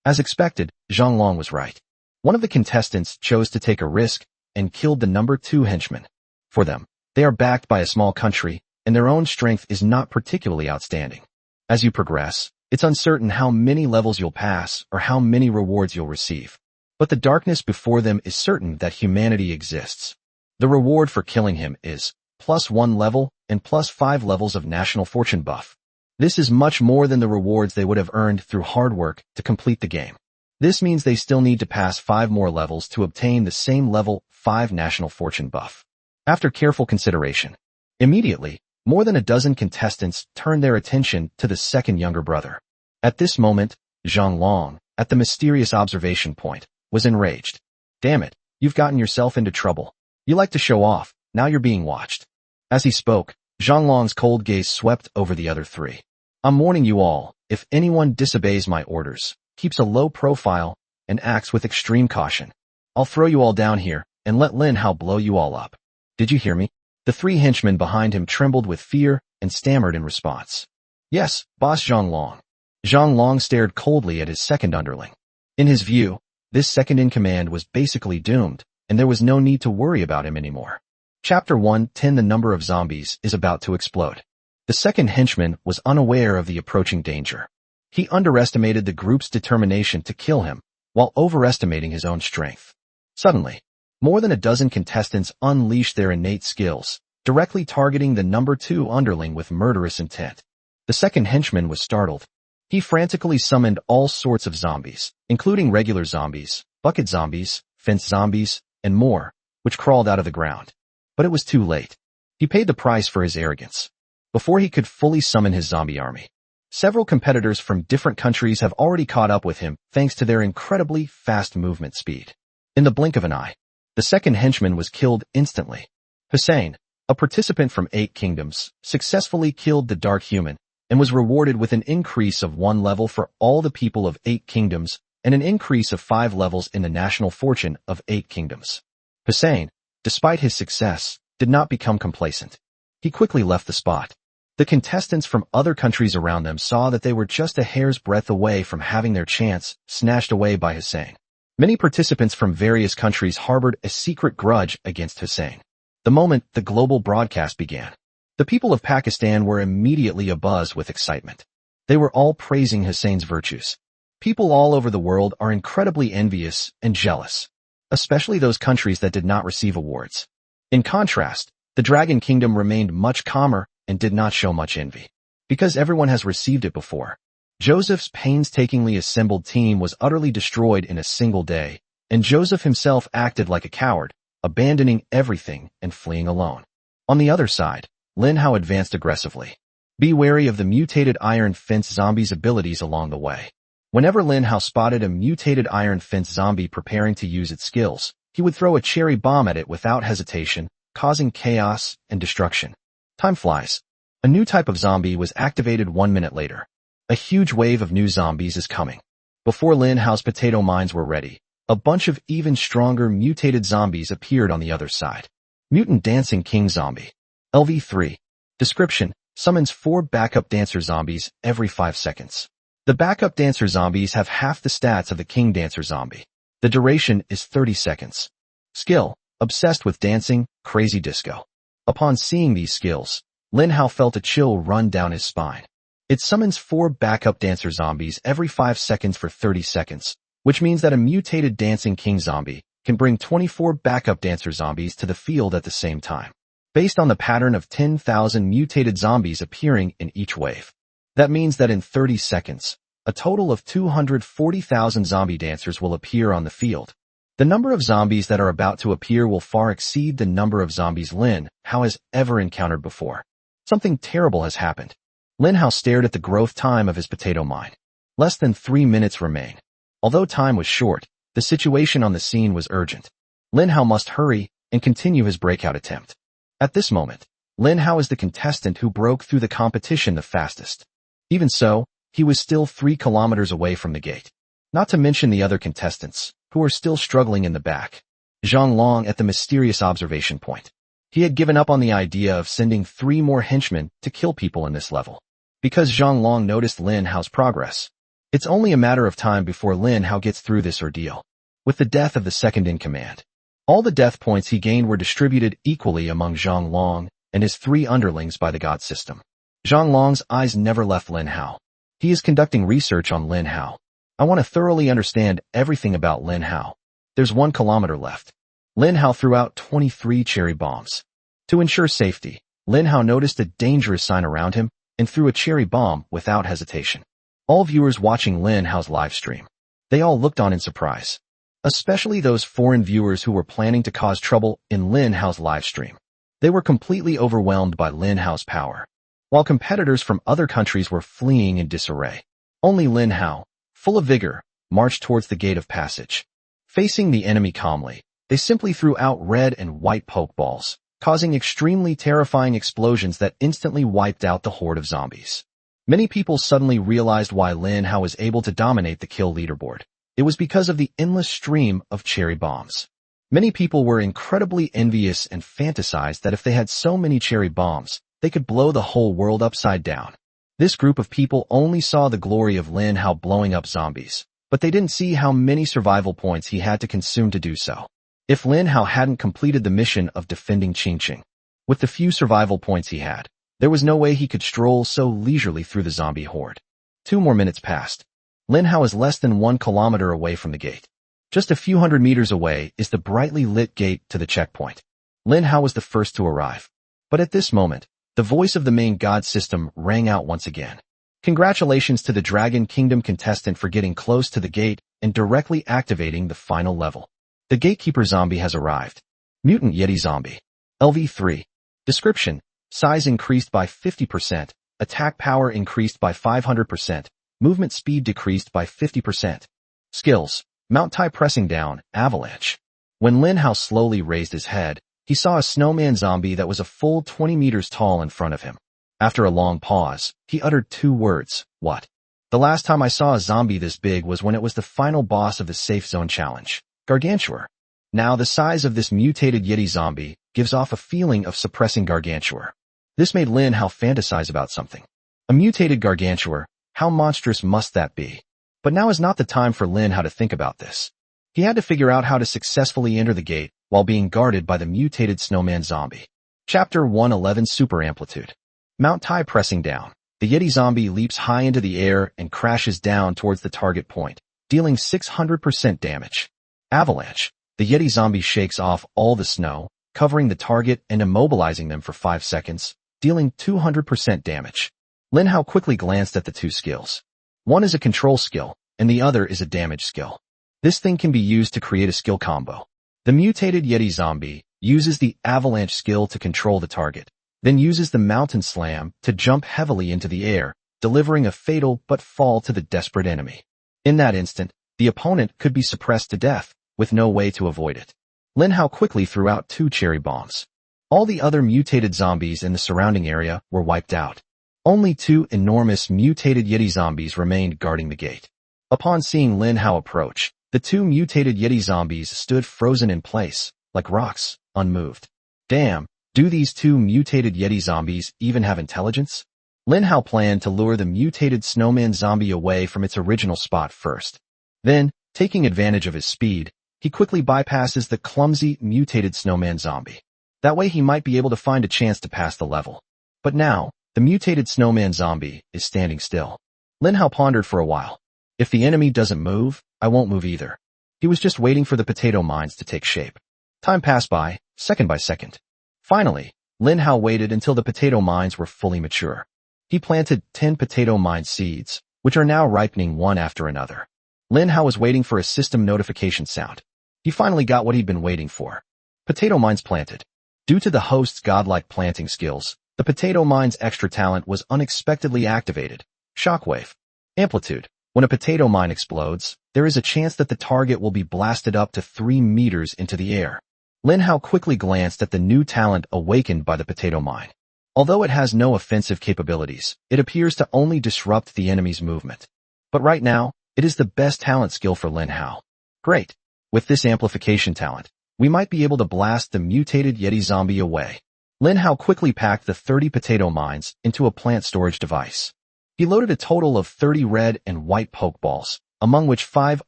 As expected, Zhang Long was right. One of the contestants chose to take a risk and killed the number 2 henchman. For them, they are backed by a small country, and their own strength is not particularly outstanding. As you progress, it's uncertain how many levels you'll pass or how many rewards you'll receive. But the darkness before them is certain that humanity exists. The reward for killing him is plus 1 level and plus 5 levels of national fortune buff. This is much more than the rewards they would have earned through hard work to complete the game. This means they still need to pass 5 more levels to obtain the same level 5 national fortune buff. After careful consideration, immediately, more than a dozen contestants turned their attention to the second younger brother. At this moment, Zhang Long, at the mysterious observation point, was enraged. Damn it, you've gotten yourself into trouble. You like to show off, now you're being watched. As he spoke, Zhang Long's cold gaze swept over the other 3. I'm warning you all, if anyone disobeys my orders, keeps a low profile, and acts with extreme caution, I'll throw you all down here and let Lin Hao blow you all up. Did you hear me? The 3 henchmen behind him trembled with fear and stammered in response. Yes, Boss Zhang Long. Zhang Long stared coldly at his second underling. In his view, this second in command was basically doomed, and there was no need to worry about him anymore. Chapter 1:10 The number of zombies is about to explode. The second henchman was unaware of the approaching danger. He underestimated the group's determination to kill him, while overestimating his own strength. Suddenly, more than a dozen contestants unleashed their innate skills, directly targeting the number 2 underling with murderous intent. The second henchman was startled. He frantically summoned all sorts of zombies, including regular zombies, bucket zombies, fence zombies, and more, which crawled out of the ground. But it was too late. He paid the price for his arrogance. Before he could fully summon his zombie army, several competitors from different countries have already caught up with him thanks to their incredibly fast movement speed. In the blink of an eye, the second henchman was killed instantly. Hussein, a participant from 8 Kingdoms, successfully killed the Dark Human and was rewarded with an increase of 1 level for all the people of 8 Kingdoms and an increase of 5 levels in the national fortune of 8 Kingdoms. Hussein, despite his success, did not become complacent. He quickly left the spot. The contestants from other countries around them saw that they were just a hair's breadth away from having their chance snatched away by Hussein. Many participants from various countries harbored a secret grudge against Hussein. The moment the global broadcast began, the people of Pakistan were immediately abuzz with excitement. They were all praising Hussein's virtues. People all over the world are incredibly envious and jealous, especially those countries that did not receive awards. In contrast, the Dragon Kingdom remained much calmer and did not show much envy, because everyone has received it before. Joseph's painstakingly assembled team was utterly destroyed in a single day, and Joseph himself acted like a coward, abandoning everything and fleeing alone. On the other side, Lin Hao advanced aggressively. Be wary of the mutated Iron Fence zombie's abilities along the way. Whenever Lin Hao spotted a mutated Iron Fence zombie preparing to use its skills, he would throw a cherry bomb at it without hesitation, causing chaos and destruction. Time flies. A new type of zombie was activated 1 minute later. A huge wave of new zombies is coming. Before Lin Hao's potato mines were ready, a bunch of even stronger mutated zombies appeared on the other side. Mutant Dancing King Zombie. LV3. Description: summons 4 backup dancer zombies every 5 seconds. The backup dancer zombies have half the stats of the King Dancer zombie. The duration is 30 seconds. Skill: obsessed with dancing, crazy disco. Upon seeing these skills, Lin Hao felt a chill run down his spine. It summons 4 backup dancer zombies every 5 seconds for 30 seconds, which means that a mutated Dancing King zombie can bring 24 backup dancer zombies to the field at the same time, based on the pattern of 10,000 mutated zombies appearing in each wave. That means that in 30 seconds, a total of 240,000 zombie dancers will appear on the field. The number of zombies that are about to appear will far exceed the number of zombies Lin Hao has ever encountered before. Something terrible has happened. Lin Hao stared at the growth time of his potato mine. Less than 3 minutes remain. Although time was short, the situation on the scene was urgent. Lin Hao must hurry and continue his breakout attempt. At this moment, Lin Hao is the contestant who broke through the competition the fastest. Even so, he was still 3 kilometers away from the gate. Not to mention the other contestants, who were still struggling in the back. Zhang Long at the mysterious observation point. He had given up on the idea of sending 3 more henchmen to kill people in this level, because Zhang Long noticed Lin Hao's progress. It's only a matter of time before Lin Hao gets through this ordeal. With the death of the second in command, all the death points he gained were distributed equally among Zhang Long and his 3 underlings by the God system. Zhang Long's eyes never left Lin Hao. He is conducting research on Lin Hao. I want to thoroughly understand everything about Lin Hao. There's 1 kilometer left. Lin Hao threw out 23 cherry bombs. To ensure safety, Lin Hao noticed a dangerous sign around him and threw a cherry bomb without hesitation. All viewers watching Lin Hao's live stream, they all looked on in surprise, especially those foreign viewers who were planning to cause trouble in Lin Hao's live stream. They were completely overwhelmed by Lin Hao's power, while competitors from other countries were fleeing in disarray. Only Lin Hao, full of vigor, marched towards the gate of passage. Facing the enemy calmly, they simply threw out red and white pokeballs, causing extremely terrifying explosions that instantly wiped out the horde of zombies. Many people suddenly realized why Lin Hao was able to dominate the kill leaderboard. It was because of the endless stream of cherry bombs. Many people were incredibly envious and fantasized that if they had so many cherry bombs, they could blow the whole world upside down. This group of people only saw the glory of Lin Hao blowing up zombies, but they didn't see how many survival points he had to consume to do so. If Lin Hao hadn't completed the mission of defending Qingqing, with the few survival points he had, there was no way he could stroll so leisurely through the zombie horde. 2 more minutes passed. Lin Hao is less than 1 kilometer away from the gate. Just a few hundred meters away is the brightly lit gate to the checkpoint. Lin Hao was the first to arrive. But at this moment, the voice of the main God system rang out once again. Congratulations to the Dragon Kingdom contestant for getting close to the gate and directly activating the final level. The Gatekeeper zombie has arrived. Mutant Yeti Zombie. LV3. Description: size increased by 50%, attack power increased by 500%, movement speed decreased by 50%. Skills: Mount Tai pressing down, avalanche. When Lin Hao slowly raised his head, he saw a snowman zombie that was a full 20 meters tall in front of him. After a long pause, he uttered 2 words, "What?" The last time I saw a zombie this big was when it was the final boss of the Safe Zone Challenge, Gargantuar. Now the size of this mutated Yeti zombie gives off a feeling of suppressing Gargantuar. This made Lin Hao fantasize about something. A mutated gargantuar, how monstrous must that be? But now is not the time for Lin Hao to think about this. He had to figure out how to successfully enter the gate while being guarded by the mutated snowman zombie. Chapter 111 Super Amplitude. Mount Tai pressing down. The Yeti zombie leaps high into the air and crashes down towards the target point, dealing 600% damage. Avalanche. The Yeti zombie shakes off all the snow, covering the target and immobilizing them for 5 seconds, dealing 200% damage. Lin Hao quickly glanced at the two skills. One is a control skill, and the other is a damage skill. This thing can be used to create a skill combo. The mutated Yeti zombie uses the avalanche skill to control the target, then uses the mountain slam to jump heavily into the air, delivering a fatal but fall to the desperate enemy. In that instant, the opponent could be suppressed to death, with no way to avoid it. Lin Hao quickly threw out 2 cherry bombs. All the other mutated zombies in the surrounding area were wiped out. Only 2 enormous mutated Yeti zombies remained guarding the gate. Upon seeing Lin Hao approach, the 2 mutated Yeti zombies stood frozen in place, like rocks, unmoved. Damn, do these 2 mutated Yeti zombies even have intelligence? Lin Hao planned to lure the mutated snowman zombie away from its original spot first. Then, taking advantage of his speed, he quickly bypasses the clumsy, mutated snowman zombie. That way he might be able to find a chance to pass the level. But now, the mutated snowman zombie is standing still. Lin Hao pondered for a while. If the enemy doesn't move, I won't move either. He was just waiting for the potato mines to take shape. Time passed by, second by second. Finally, Lin Hao waited until the potato mines were fully mature. He planted 10 potato mine seeds, which are now ripening one after another. Lin Hao was waiting for a system notification sound. He finally got what he'd been waiting for. Potato mines planted. Due to the host's godlike planting skills, the potato mine's extra talent was unexpectedly activated. Shockwave. Amplitude. When a potato mine explodes, there is a chance that the target will be blasted up to 3 meters into the air. Lin Hao quickly glanced at the new talent awakened by the potato mine. Although it has no offensive capabilities, it appears to only disrupt the enemy's movement. But right now, it is the best talent skill for Lin Hao. Great. With this amplification talent, we might be able to blast the mutated Yeti zombie away. Lin Hao quickly packed the 30 potato mines into a plant storage device. He loaded a total of 30 red and white pokeballs, among which 5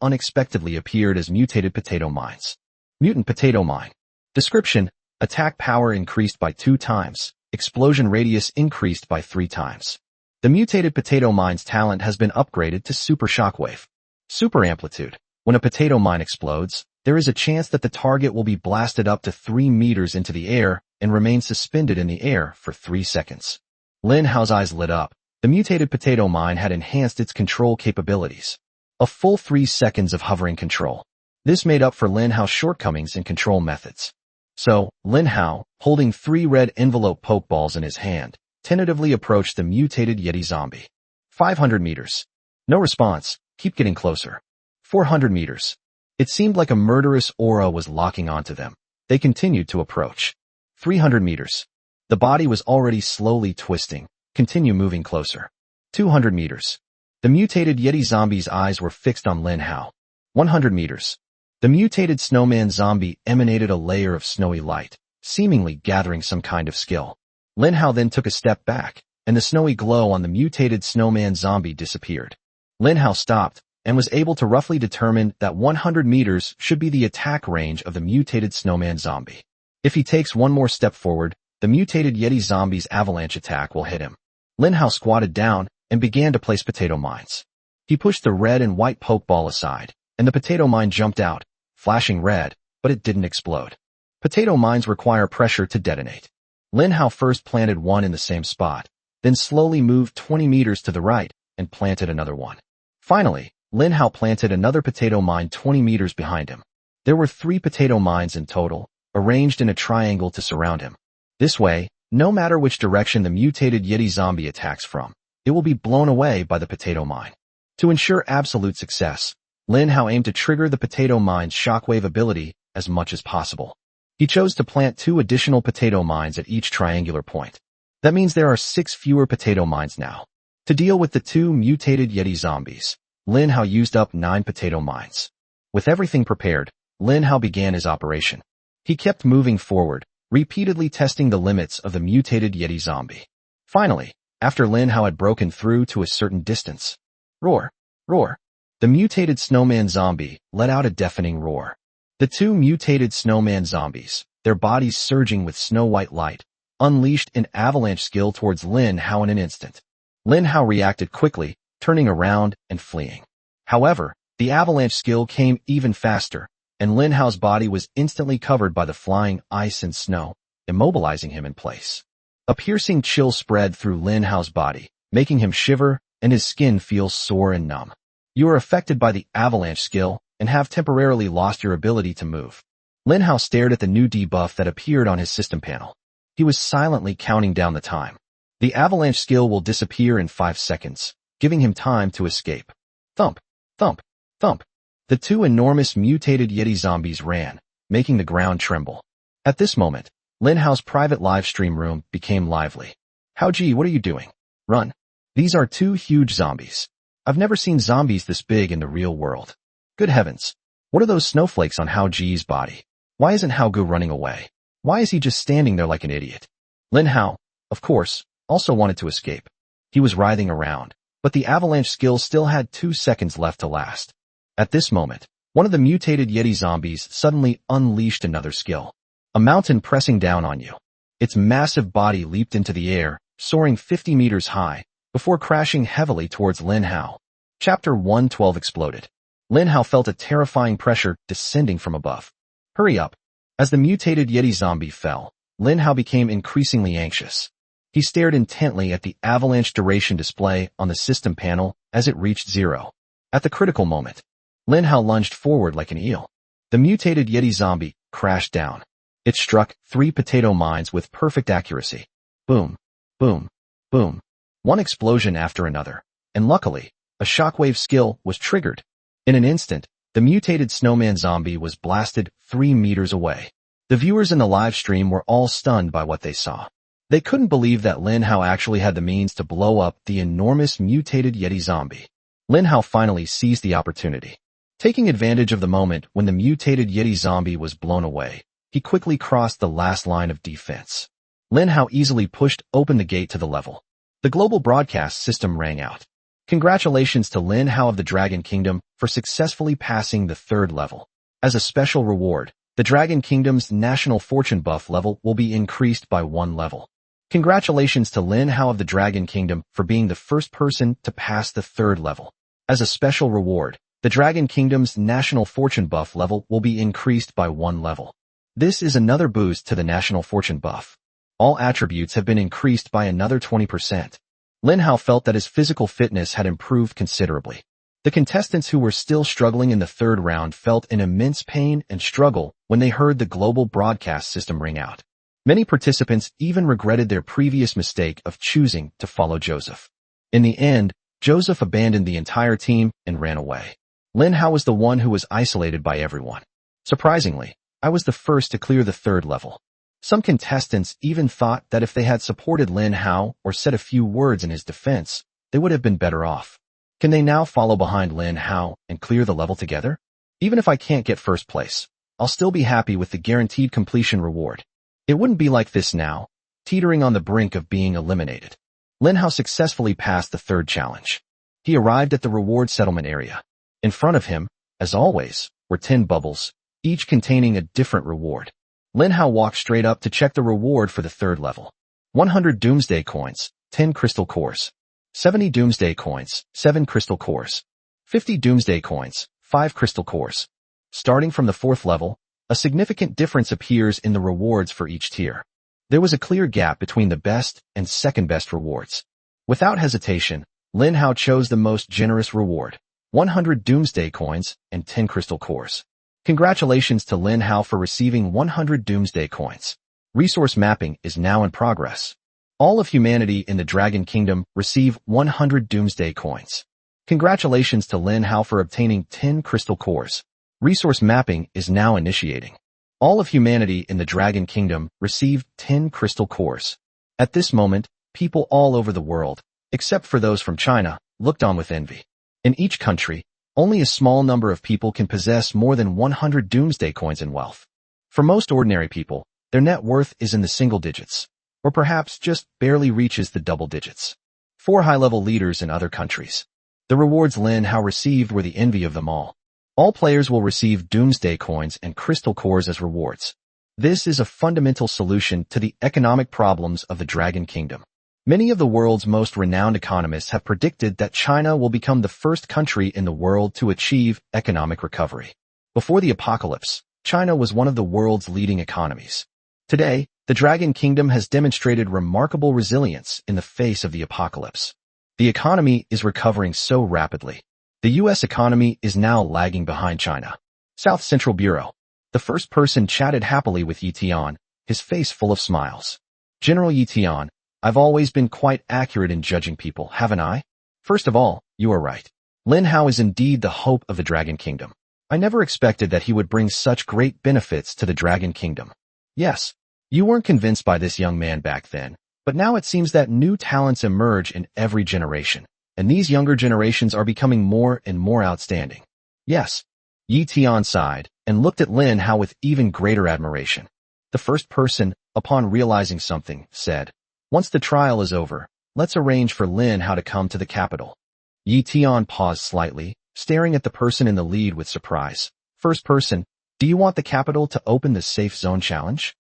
unexpectedly appeared as mutated potato mines. Mutant potato mine. Description: attack power increased by 2 times, explosion radius increased by 3 times. The mutated potato mine's talent has been upgraded to Super Shockwave. Super Amplitude. When a potato mine explodes, there is a chance that the target will be blasted up to 3 meters into the air and remain suspended in the air for 3 seconds. Lin Hao's eyes lit up. The mutated potato mine had enhanced its control capabilities. A full 3 seconds of hovering control. This made up for Lin Hao's shortcomings in control methods. So, Lin Hao, holding 3 red envelope pokeballs in his hand, tentatively approached the mutated Yeti zombie. 500 meters. No response. Keep getting closer. 400 meters. It seemed like a murderous aura was locking onto them. They continued to approach. 300 meters. The body was already slowly twisting. Continue moving closer. 200 meters. The mutated Yeti zombie's eyes were fixed on Lin Hao. 100 meters. The mutated snowman zombie emanated a layer of snowy light, seemingly gathering some kind of skill. Lin Hao then took a step back, and the snowy glow on the mutated snowman zombie disappeared. Lin Hao stopped, and was able to roughly determine that 100 meters should be the attack range of the mutated snowman zombie. If he takes one more step forward, the mutated Yeti zombie's avalanche attack will hit him. Lin Hao squatted down and began to place potato mines. He pushed the red and white pokeball aside, and the potato mine jumped out, flashing red, but it didn't explode. Potato mines require pressure to detonate. Lin Hao first planted one in the same spot, then slowly moved 20 meters to the right and planted another one. Finally, Lin Hao planted another potato mine 20 meters behind him. There were 3 potato mines in total, arranged in a triangle to surround him. This way, no matter which direction the mutated Yeti zombie attacks from, it will be blown away by the potato mine. To ensure absolute success, Lin Hao aimed to trigger the potato mine's shockwave ability as much as possible. He chose to plant 2 additional potato mines at each triangular point. That means there are 6 fewer potato mines now. To deal with the 2 mutated Yeti zombies, Lin Hao used up 9 potato mines. With everything prepared, Lin Hao began his operation. He kept moving forward, repeatedly testing the limits of the mutated Yeti zombie. Finally, after Lin Hao had broken through to a certain distance, roar, roar, the mutated snowman zombie let out a deafening roar. The two mutated snowman zombies, their bodies surging with snow-white light, unleashed an avalanche skill towards Lin Hao in an instant. Lin Hao reacted quickly, turning around and fleeing. However, the avalanche skill came even faster, and Lin Hao's body was instantly covered by the flying ice and snow, immobilizing him in place. A piercing chill spread through Lin Hao's body, making him shiver, and his skin feel sore and numb. You are affected by the avalanche skill and have temporarily lost your ability to move. Lin Hao stared at the new debuff that appeared on his system panel. He was silently counting down the time. The avalanche skill will disappear in 5 seconds, giving him time to escape. Thump, thump, thump. The two enormous mutated Yeti zombies ran, making the ground tremble. At this moment, Lin Hao's private live stream room became lively. Hao Ji, what are you doing? Run. These are two huge zombies. I've never seen zombies this big in the real world. Good heavens. What are those snowflakes on Hao Ji's body? Why isn't Hao Gu running away? Why is he just standing there like an idiot? Lin Hao, of course, also wanted to escape. He was writhing around, but the avalanche skill still had 2 seconds left to last. At this moment, one of the mutated Yeti zombies suddenly unleashed another skill. A mountain pressing down on you. Its massive body leaped into the air, soaring 50 meters high, before crashing heavily towards Lin Hao. Chapter 112 exploded. Lin Hao felt a terrifying pressure descending from above. Hurry up. As the mutated Yeti zombie fell, Lin Hao became increasingly anxious. He stared intently at the avalanche duration display on the system panel as it reached 0. At the critical moment, Lin Hao lunged forward like an eel. The mutated Yeti zombie crashed down. It struck 3 potato mines with perfect accuracy. Boom, boom, boom. One explosion after another, and luckily, a shockwave skill was triggered. In an instant, the mutated snowman zombie was blasted 3 meters away. The viewers in the live stream were all stunned by what they saw. They couldn't believe that Lin Hao actually had the means to blow up the enormous mutated Yeti zombie. Lin Hao finally seized the opportunity. Taking advantage of the moment when the mutated Yeti zombie was blown away, he quickly crossed the last line of defense. Lin Hao easily pushed open the gate to the level. The global broadcast system rang out. Congratulations to Lin Hao of the Dragon Kingdom for successfully passing the 3rd level. As a special reward, the Dragon Kingdom's national fortune buff level will be increased by 1 level. Congratulations to Lin Hao of the Dragon Kingdom for being the first person to pass the 3rd level. As a special reward, the Dragon Kingdom's national fortune buff level will be increased by 1 level. This is another boost to the national fortune buff. All attributes have been increased by another 20%. Lin Hao felt that his physical fitness had improved considerably. The contestants who were still struggling in the 3rd round felt an immense pain and struggle when they heard the global broadcast system ring out. Many participants even regretted their previous mistake of choosing to follow Joseph. In the end, Joseph abandoned the entire team and ran away. Lin Hao was the one who was isolated by everyone. Surprisingly, I was the first to clear the 3rd level. Some contestants even thought that if they had supported Lin Hao or said a few words in his defense, they would have been better off. Can they now follow behind Lin Hao and clear the level together? Even if I can't get first place, I'll still be happy with the guaranteed completion reward. It wouldn't be like this now, teetering on the brink of being eliminated. Lin Hao successfully passed the 3rd challenge. He arrived at the reward settlement area. In front of him, as always, were 10 bubbles, each containing a different reward. Lin Hao walked straight up to check the reward for the 3rd level. 100 Doomsday Coins, 10 Crystal Cores. 70 Doomsday Coins, 7 Crystal Cores. 50 Doomsday Coins, 5 Crystal Cores. Starting from the 4th level, a significant difference appears in the rewards for each tier. There was a clear gap between the best and 2nd best rewards. Without hesitation, Lin Hao chose the most generous reward, 100 Doomsday Coins and 10 Crystal Cores. Congratulations to Lin Hao for receiving 100 Doomsday Coins. Resource mapping is now in progress. All of humanity in the Dragon Kingdom receive 100 Doomsday Coins. Congratulations to Lin Hao for obtaining 10 Crystal Cores. Resource mapping is now initiating. All of humanity in the Dragon Kingdom received 10 Crystal Cores. At this moment, people all over the world, except for those from China, looked on with envy. In each country, only a small number of people can possess more than 100 Doomsday Coins in wealth. For most ordinary people, Their net worth is in the single digits, or perhaps just barely reaches the double digits. 4 high-level leaders in other countries. The rewards Lin Hao received were the envy of them all. All players will receive Doomsday Coins and Crystal Cores as rewards. This is a fundamental solution to the economic problems of the Dragon Kingdom. Many of the world's most renowned economists have predicted that China will become the first country in the world to achieve economic recovery. Before the apocalypse, China was one of the world's leading economies. Today, the Dragon Kingdom has demonstrated remarkable resilience in the face of the apocalypse. The economy is recovering so rapidly. The U.S. economy is now lagging behind China. South Central Bureau. The first person chatted happily with Yi Tian, his face full of smiles. General Yi Tian, I've always been quite accurate in judging people, haven't I? First of all, you are right. Lin Hao is indeed the hope of the Dragon Kingdom. I never expected that he would bring such great benefits to the Dragon Kingdom. Yes, you weren't convinced by this young man back then, but now it seems that new talents emerge in every generation, and these younger generations are becoming more and more outstanding. Yes. Yi Tian sighed and looked at Lin Hao with even greater admiration. The first person, upon realizing something, said, once the trial is over, let's arrange for Lin Hao to come to the capital. Yi Tian paused slightly, staring at the person in the lead with surprise. First person, do you want the capital to open the Safe Zone Challenge?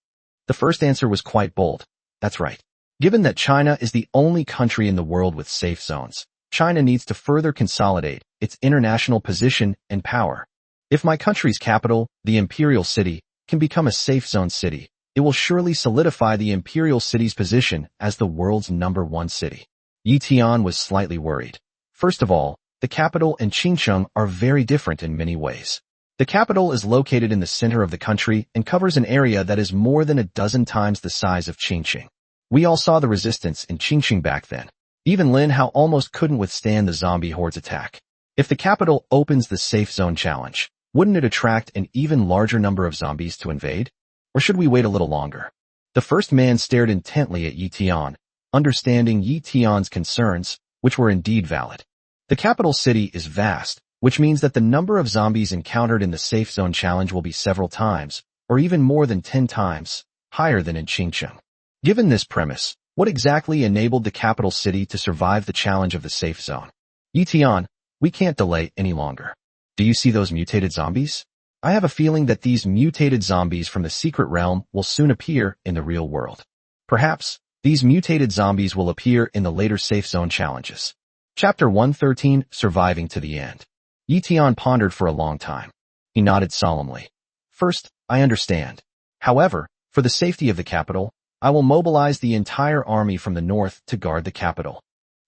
The first answer was quite bold. That's right. Given that China is the only country in the world with safe zones, China needs to further consolidate its international position and power. If my country's capital, the Imperial City, can become a safe zone city, it will surely solidify the Imperial City's position as the world's #1 city. Yi Tian was slightly worried. First of all, the capital and Qingcheng are very different in many ways. The capital is located in the center of the country and covers an area that is more than a dozen times the size of Qingcheng. We all saw the resistance in Qingcheng back then. Even Lin Hao almost couldn't withstand the zombie horde's attack. If the capital opens the Safe Zone Challenge, wouldn't it attract an even larger number of zombies to invade? Or should we wait a little longer? The first man stared intently at Yi Tian, understanding Yi Tian's concerns, which were indeed valid. The capital city is vast, which means that the number of zombies encountered in the Safe Zone Challenge will be several times, or even more than 10 times, higher than in Qingcheng. Given this premise, what exactly enabled the capital city to survive the challenge of the safe zone? Yi Tian, we can't delay any longer. Do you see those mutated zombies? I have a feeling that these mutated zombies from the secret realm will soon appear in the real world. Perhaps, these mutated zombies will appear in the later Safe Zone challenges. Chapter 113, Surviving to the End. Yi Tian pondered for a long time. He nodded solemnly. First, I understand. However, for the safety of the capital, I will mobilize the entire army from the north to guard the capital.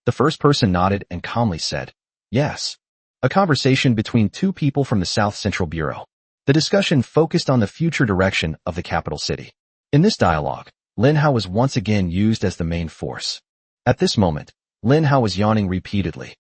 The first person nodded and calmly said, yes. A conversation between two people from the South Central Bureau. The discussion focused on the future direction of the capital city. In this dialogue, Lin Hao was once again used as the main force. At this moment, Lin Hao was yawning repeatedly.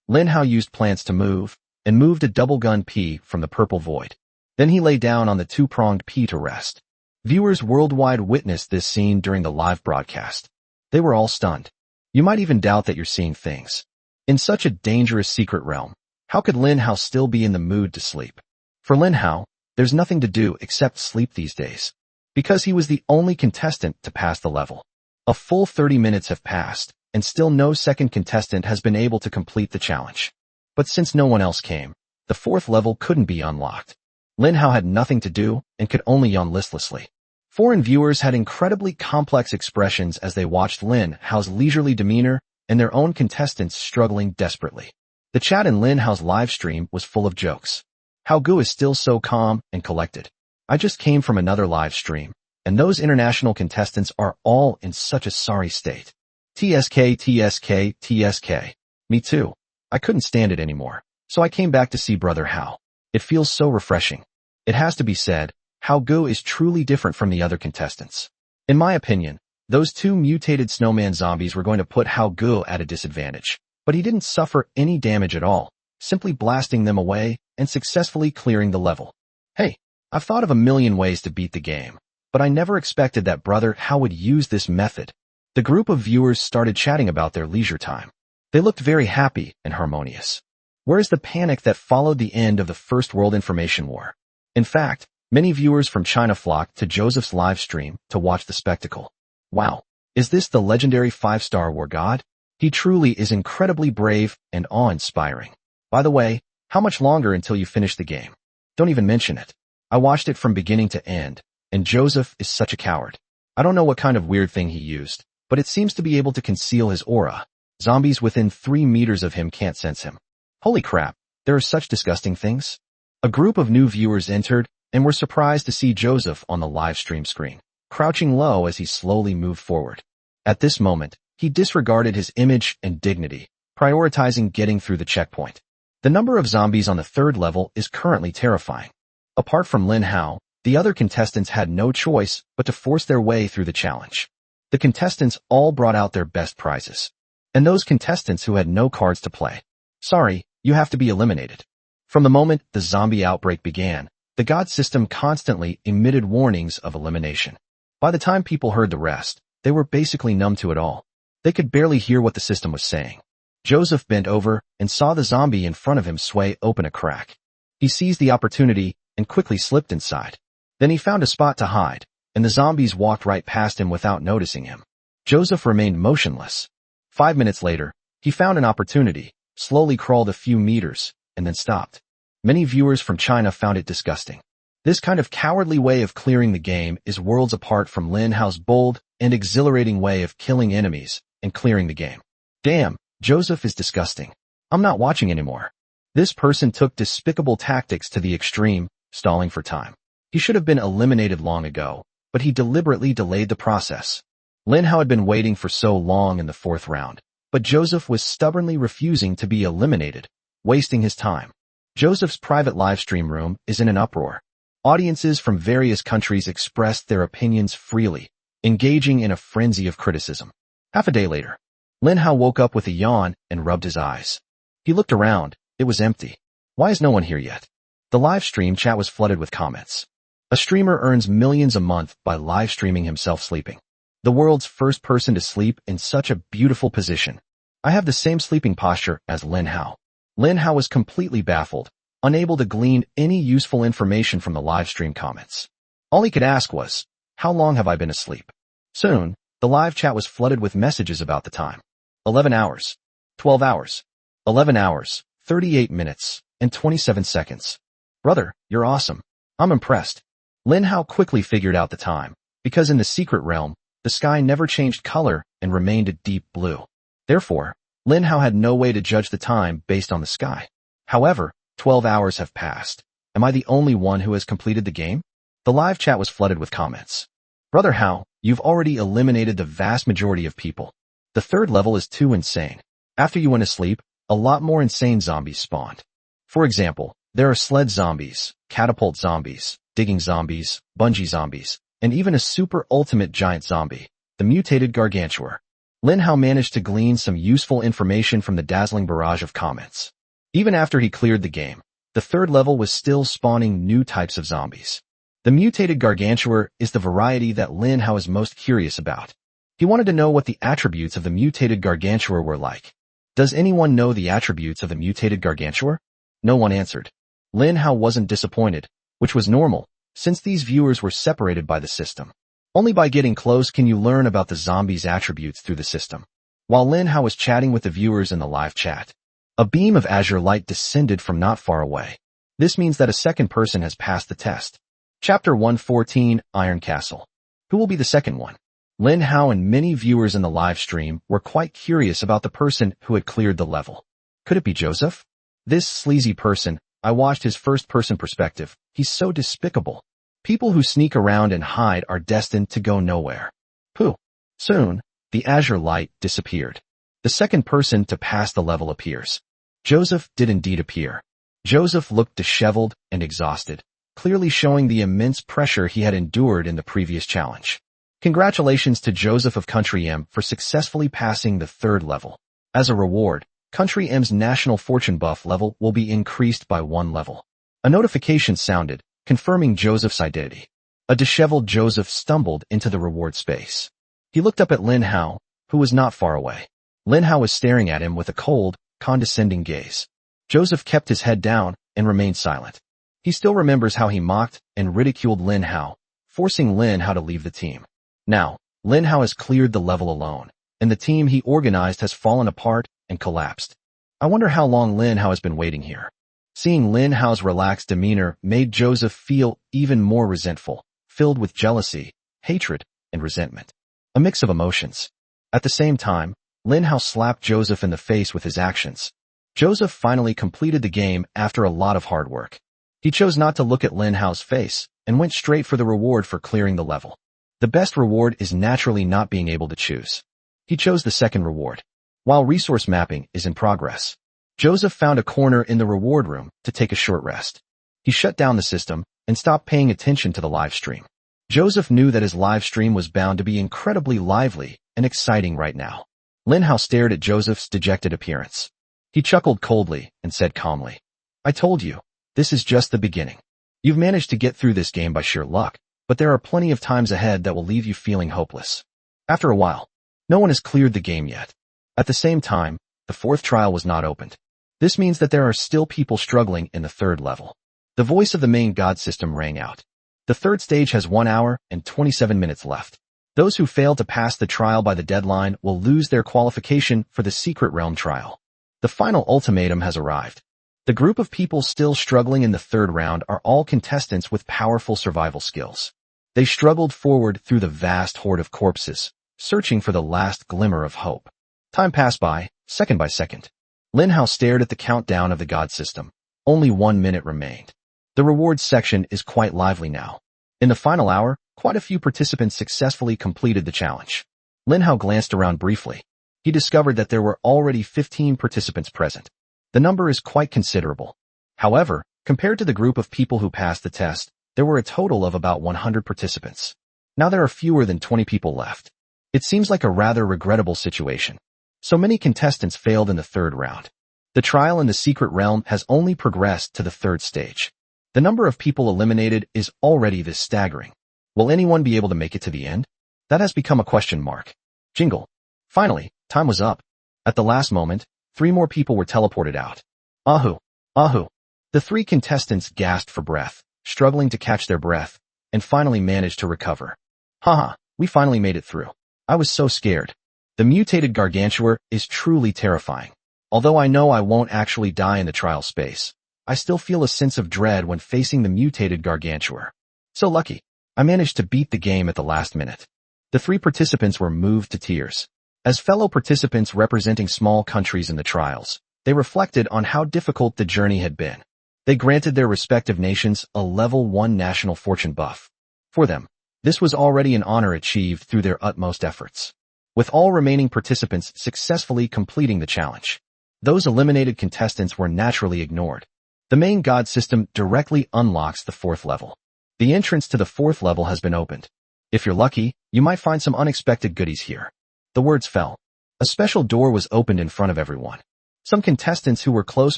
Lin Hao used plants to move, and moved a double gun P from the purple void. Then he lay down on the two-pronged P to rest. Viewers worldwide witnessed this scene during the live broadcast. They were all stunned. You might even doubt that you're seeing things. In such a dangerous secret realm, how could Lin Hao still be in the mood to sleep? For Lin Hao, there's nothing to do except sleep these days. Because he was the only contestant to pass the level. A full 30 minutes have passed, and still no second contestant has been able to complete the challenge. But since no one else came, the 4th level couldn't be unlocked. Lin Hao had nothing to do and could only yawn listlessly. Foreign viewers had incredibly complex expressions as they watched Lin Hao's leisurely demeanor and their own contestants struggling desperately. The chat in Lin Hao's live stream was full of jokes. Hao Gu is still so calm and collected. I just came from another live stream, and those international contestants are all in such a sorry state. TSK, TSK, TSK. Me too. I couldn't stand it anymore, so I came back to see Brother Hao. It feels so refreshing. It has to be said, Hao Gu is truly different from the other contestants. In my opinion, those 2 mutated snowman zombies were going to put Hao Gu at a disadvantage, but he didn't suffer any damage at all, simply blasting them away and successfully clearing the level. Hey, I've thought of a million ways to beat the game, but I never expected that Brother Hao would use this method. The group of viewers started chatting about their leisure time. They looked very happy and harmonious. Where is the panic that followed the end of the First World Information War? In fact, Many viewers from China flocked to Joseph's live stream to watch the spectacle. Wow, is this the legendary 5-star war god? He truly is incredibly brave and awe-inspiring. By the way, how much longer until you finish the game? Don't even mention it. I watched it from beginning to end, and Joseph is such a coward. I don't know what kind of weird thing he used, but it seems to be able to conceal his aura. Zombies within 3 meters of him can't sense him. Holy crap, there are such disgusting things. A group of new viewers entered and were surprised to see Joseph on the live stream screen, crouching low as he slowly moved forward. At this moment, he disregarded his image and dignity, prioritizing getting through the checkpoint. The number of zombies on the 3rd level is currently terrifying. Apart from Lin Hao, the other contestants had no choice but to force their way through the challenge. The contestants all brought out their best prizes. And those contestants who had no cards to play, sorry, you have to be eliminated. From the moment the zombie outbreak began, the god system constantly emitted warnings of elimination. By the time people heard the rest, they were basically numb to it all. They could barely hear what the system was saying. Joseph bent over and saw the zombie in front of him sway open a crack. He seized the opportunity and quickly slipped inside. Then he found a spot to hide, and the zombies walked right past him without noticing him. Joseph remained motionless. 5 minutes later, he found an opportunity, slowly crawled a few meters, and then stopped. Many viewers from China found it disgusting. This kind of cowardly way of clearing the game is worlds apart from Lin Hao's bold and exhilarating way of killing enemies and clearing the game. Damn, Joseph is disgusting. I'm not watching anymore. This person took despicable tactics to the extreme, stalling for time. He should have been eliminated long ago, but he deliberately delayed the process. Lin Hao had been waiting for so long in the 4th round, but Joseph was stubbornly refusing to be eliminated, wasting his time. Joseph's private livestream room is in an uproar. Audiences from various countries expressed their opinions freely, engaging in a frenzy of criticism. Half a day later, Lin Hao woke up with a yawn and rubbed his eyes. He looked around. It was empty. Why is no one here yet? The live stream chat was flooded with comments. A streamer earns millions a month by live streaming himself sleeping. The world's first person to sleep in such a beautiful position. I have the same sleeping posture as Lin Hao. Lin Hao was completely baffled, unable to glean any useful information from the live stream comments. All he could ask was, how long have I been asleep? Soon, the live chat was flooded with messages about the time. 11 hours, 12 hours, 11 hours, 38 minutes, and 27 seconds. Brother, you're awesome. I'm impressed. Lin Hao quickly figured out the time, because in the secret realm, the sky never changed color and remained a deep blue. Therefore, Lin Hao had no way to judge the time based on the sky. However, 12 hours have passed. Am I the only one who has completed the game? The live chat was flooded with comments. Brother Hao, you've already eliminated the vast majority of people. The 3rd level is too insane. After you went to sleep, a lot more insane zombies spawned. For example, there are sled zombies, catapult zombies, digging zombies, bungee zombies, and even a super ultimate giant zombie, the mutated gargantuar. Lin Hao managed to glean some useful information from the dazzling barrage of comments. Even after he cleared the game, the 3rd level was still spawning new types of zombies. The mutated gargantuar is the variety that Lin Hao is most curious about. He wanted to know what the attributes of the mutated gargantuar were like. Does anyone know the attributes of the mutated gargantuar? No one answered. Lin Hao wasn't disappointed, which was normal, since these viewers were separated by the system. Only by getting close can you learn about the zombie's attributes through the system. While Lin Hao was chatting with the viewers in the live chat, a beam of azure light descended from not far away. This means that a second person has passed the test. Chapter 114, Iron Castle. Who will be the second one? Lin Hao and many viewers in the live stream were quite curious about the person who had cleared the level. Could it be Joseph? This sleazy person, I watched his first-person perspective. He's so despicable. People who sneak around and hide are destined to go nowhere. Pooh. Soon, the azure light disappeared. The second person to pass the level appears. Joseph did indeed appear. Joseph looked disheveled and exhausted, clearly showing the immense pressure he had endured in the previous challenge. Congratulations to Joseph of Country M for successfully passing the 3rd level. As a reward, Country M's national fortune buff level will be increased by 1 level. A notification sounded, confirming Joseph's identity. A disheveled Joseph stumbled into the reward space. He looked up at Lin Hao, who was not far away. Lin Hao was staring at him with a cold, condescending gaze. Joseph kept his head down and remained silent. He still remembers how he mocked and ridiculed Lin Hao, forcing Lin Hao to leave the team. Now, Lin Hao has cleared the level alone, and the team he organized has fallen apart and collapsed. I wonder how long Lin Hao has been waiting here. Seeing Lin Hao's relaxed demeanor made Joseph feel even more resentful, filled with jealousy, hatred, and resentment. A mix of emotions. At the same time, Lin Hao slapped Joseph in the face with his actions. Joseph finally completed the game after a lot of hard work. He chose not to look at Lin Hao's face and went straight for the reward for clearing the level. The best reward is naturally not being able to choose. He chose the second reward. While resource mapping is in progress, Joseph found a corner in the reward room to take a short rest. He shut down the system and stopped paying attention to the live stream. Joseph knew that his live stream was bound to be incredibly lively and exciting right now. Lin Hao stared at Joseph's dejected appearance. He chuckled coldly and said calmly, "I told you, this is just the beginning. You've managed to get through this game by sheer luck, but there are plenty of times ahead that will leave you feeling hopeless." After a while, no one has cleared the game yet. At the same time, the fourth trial was not opened. This means that there are still people struggling in the third level. The voice of the main god system rang out. The third stage has 1 hour and 27 minutes left. Those who fail to pass the trial by the deadline will lose their qualification for the Secret Realm trial. The final ultimatum has arrived. The group of people still struggling in the third round are all contestants with powerful survival skills. They struggled forward through the vast horde of corpses, searching for the last glimmer of hope. Time passed by, second by second. Lin Hao stared at the countdown of the god system. Only 1 minute remained. The rewards section is quite lively now. In the final hour, quite a few participants successfully completed the challenge. Lin Hao glanced around briefly. He discovered that there were already 15 participants present. The number is quite considerable. However, compared to the group of people who passed the test, there were a total of about 100 participants. Now there are fewer than 20 people left. It seems like a rather regrettable situation. So many contestants failed in the third round. The trial in the Secret Realm has only progressed to the third stage. The number of people eliminated is already this staggering. Will anyone be able to make it to the end? That has become a question mark. Jingle. Finally, time was up. At the last moment, 3 more people were teleported out. Ahu! Ahu! The 3 contestants gasped for breath, struggling to catch their breath, and finally managed to recover. Haha, we finally made it through. I was so scared. The mutated Gargantuar is truly terrifying. Although I know I won't actually die in the trial space, I still feel a sense of dread when facing the mutated Gargantuar. So lucky. I managed to beat the game at the last minute. The 3 participants were moved to tears. As fellow participants representing small countries in the trials, they reflected on how difficult the journey had been. They granted their respective nations a level 1 national fortune buff. For them, this was already an honor achieved through their utmost efforts. With all remaining participants successfully completing the challenge, those eliminated contestants were naturally ignored. The main god system directly unlocks the 4th level. The entrance to the 4th level has been opened. If you're lucky, you might find some unexpected goodies here. The words fell. A special door was opened in front of everyone. Some contestants who were close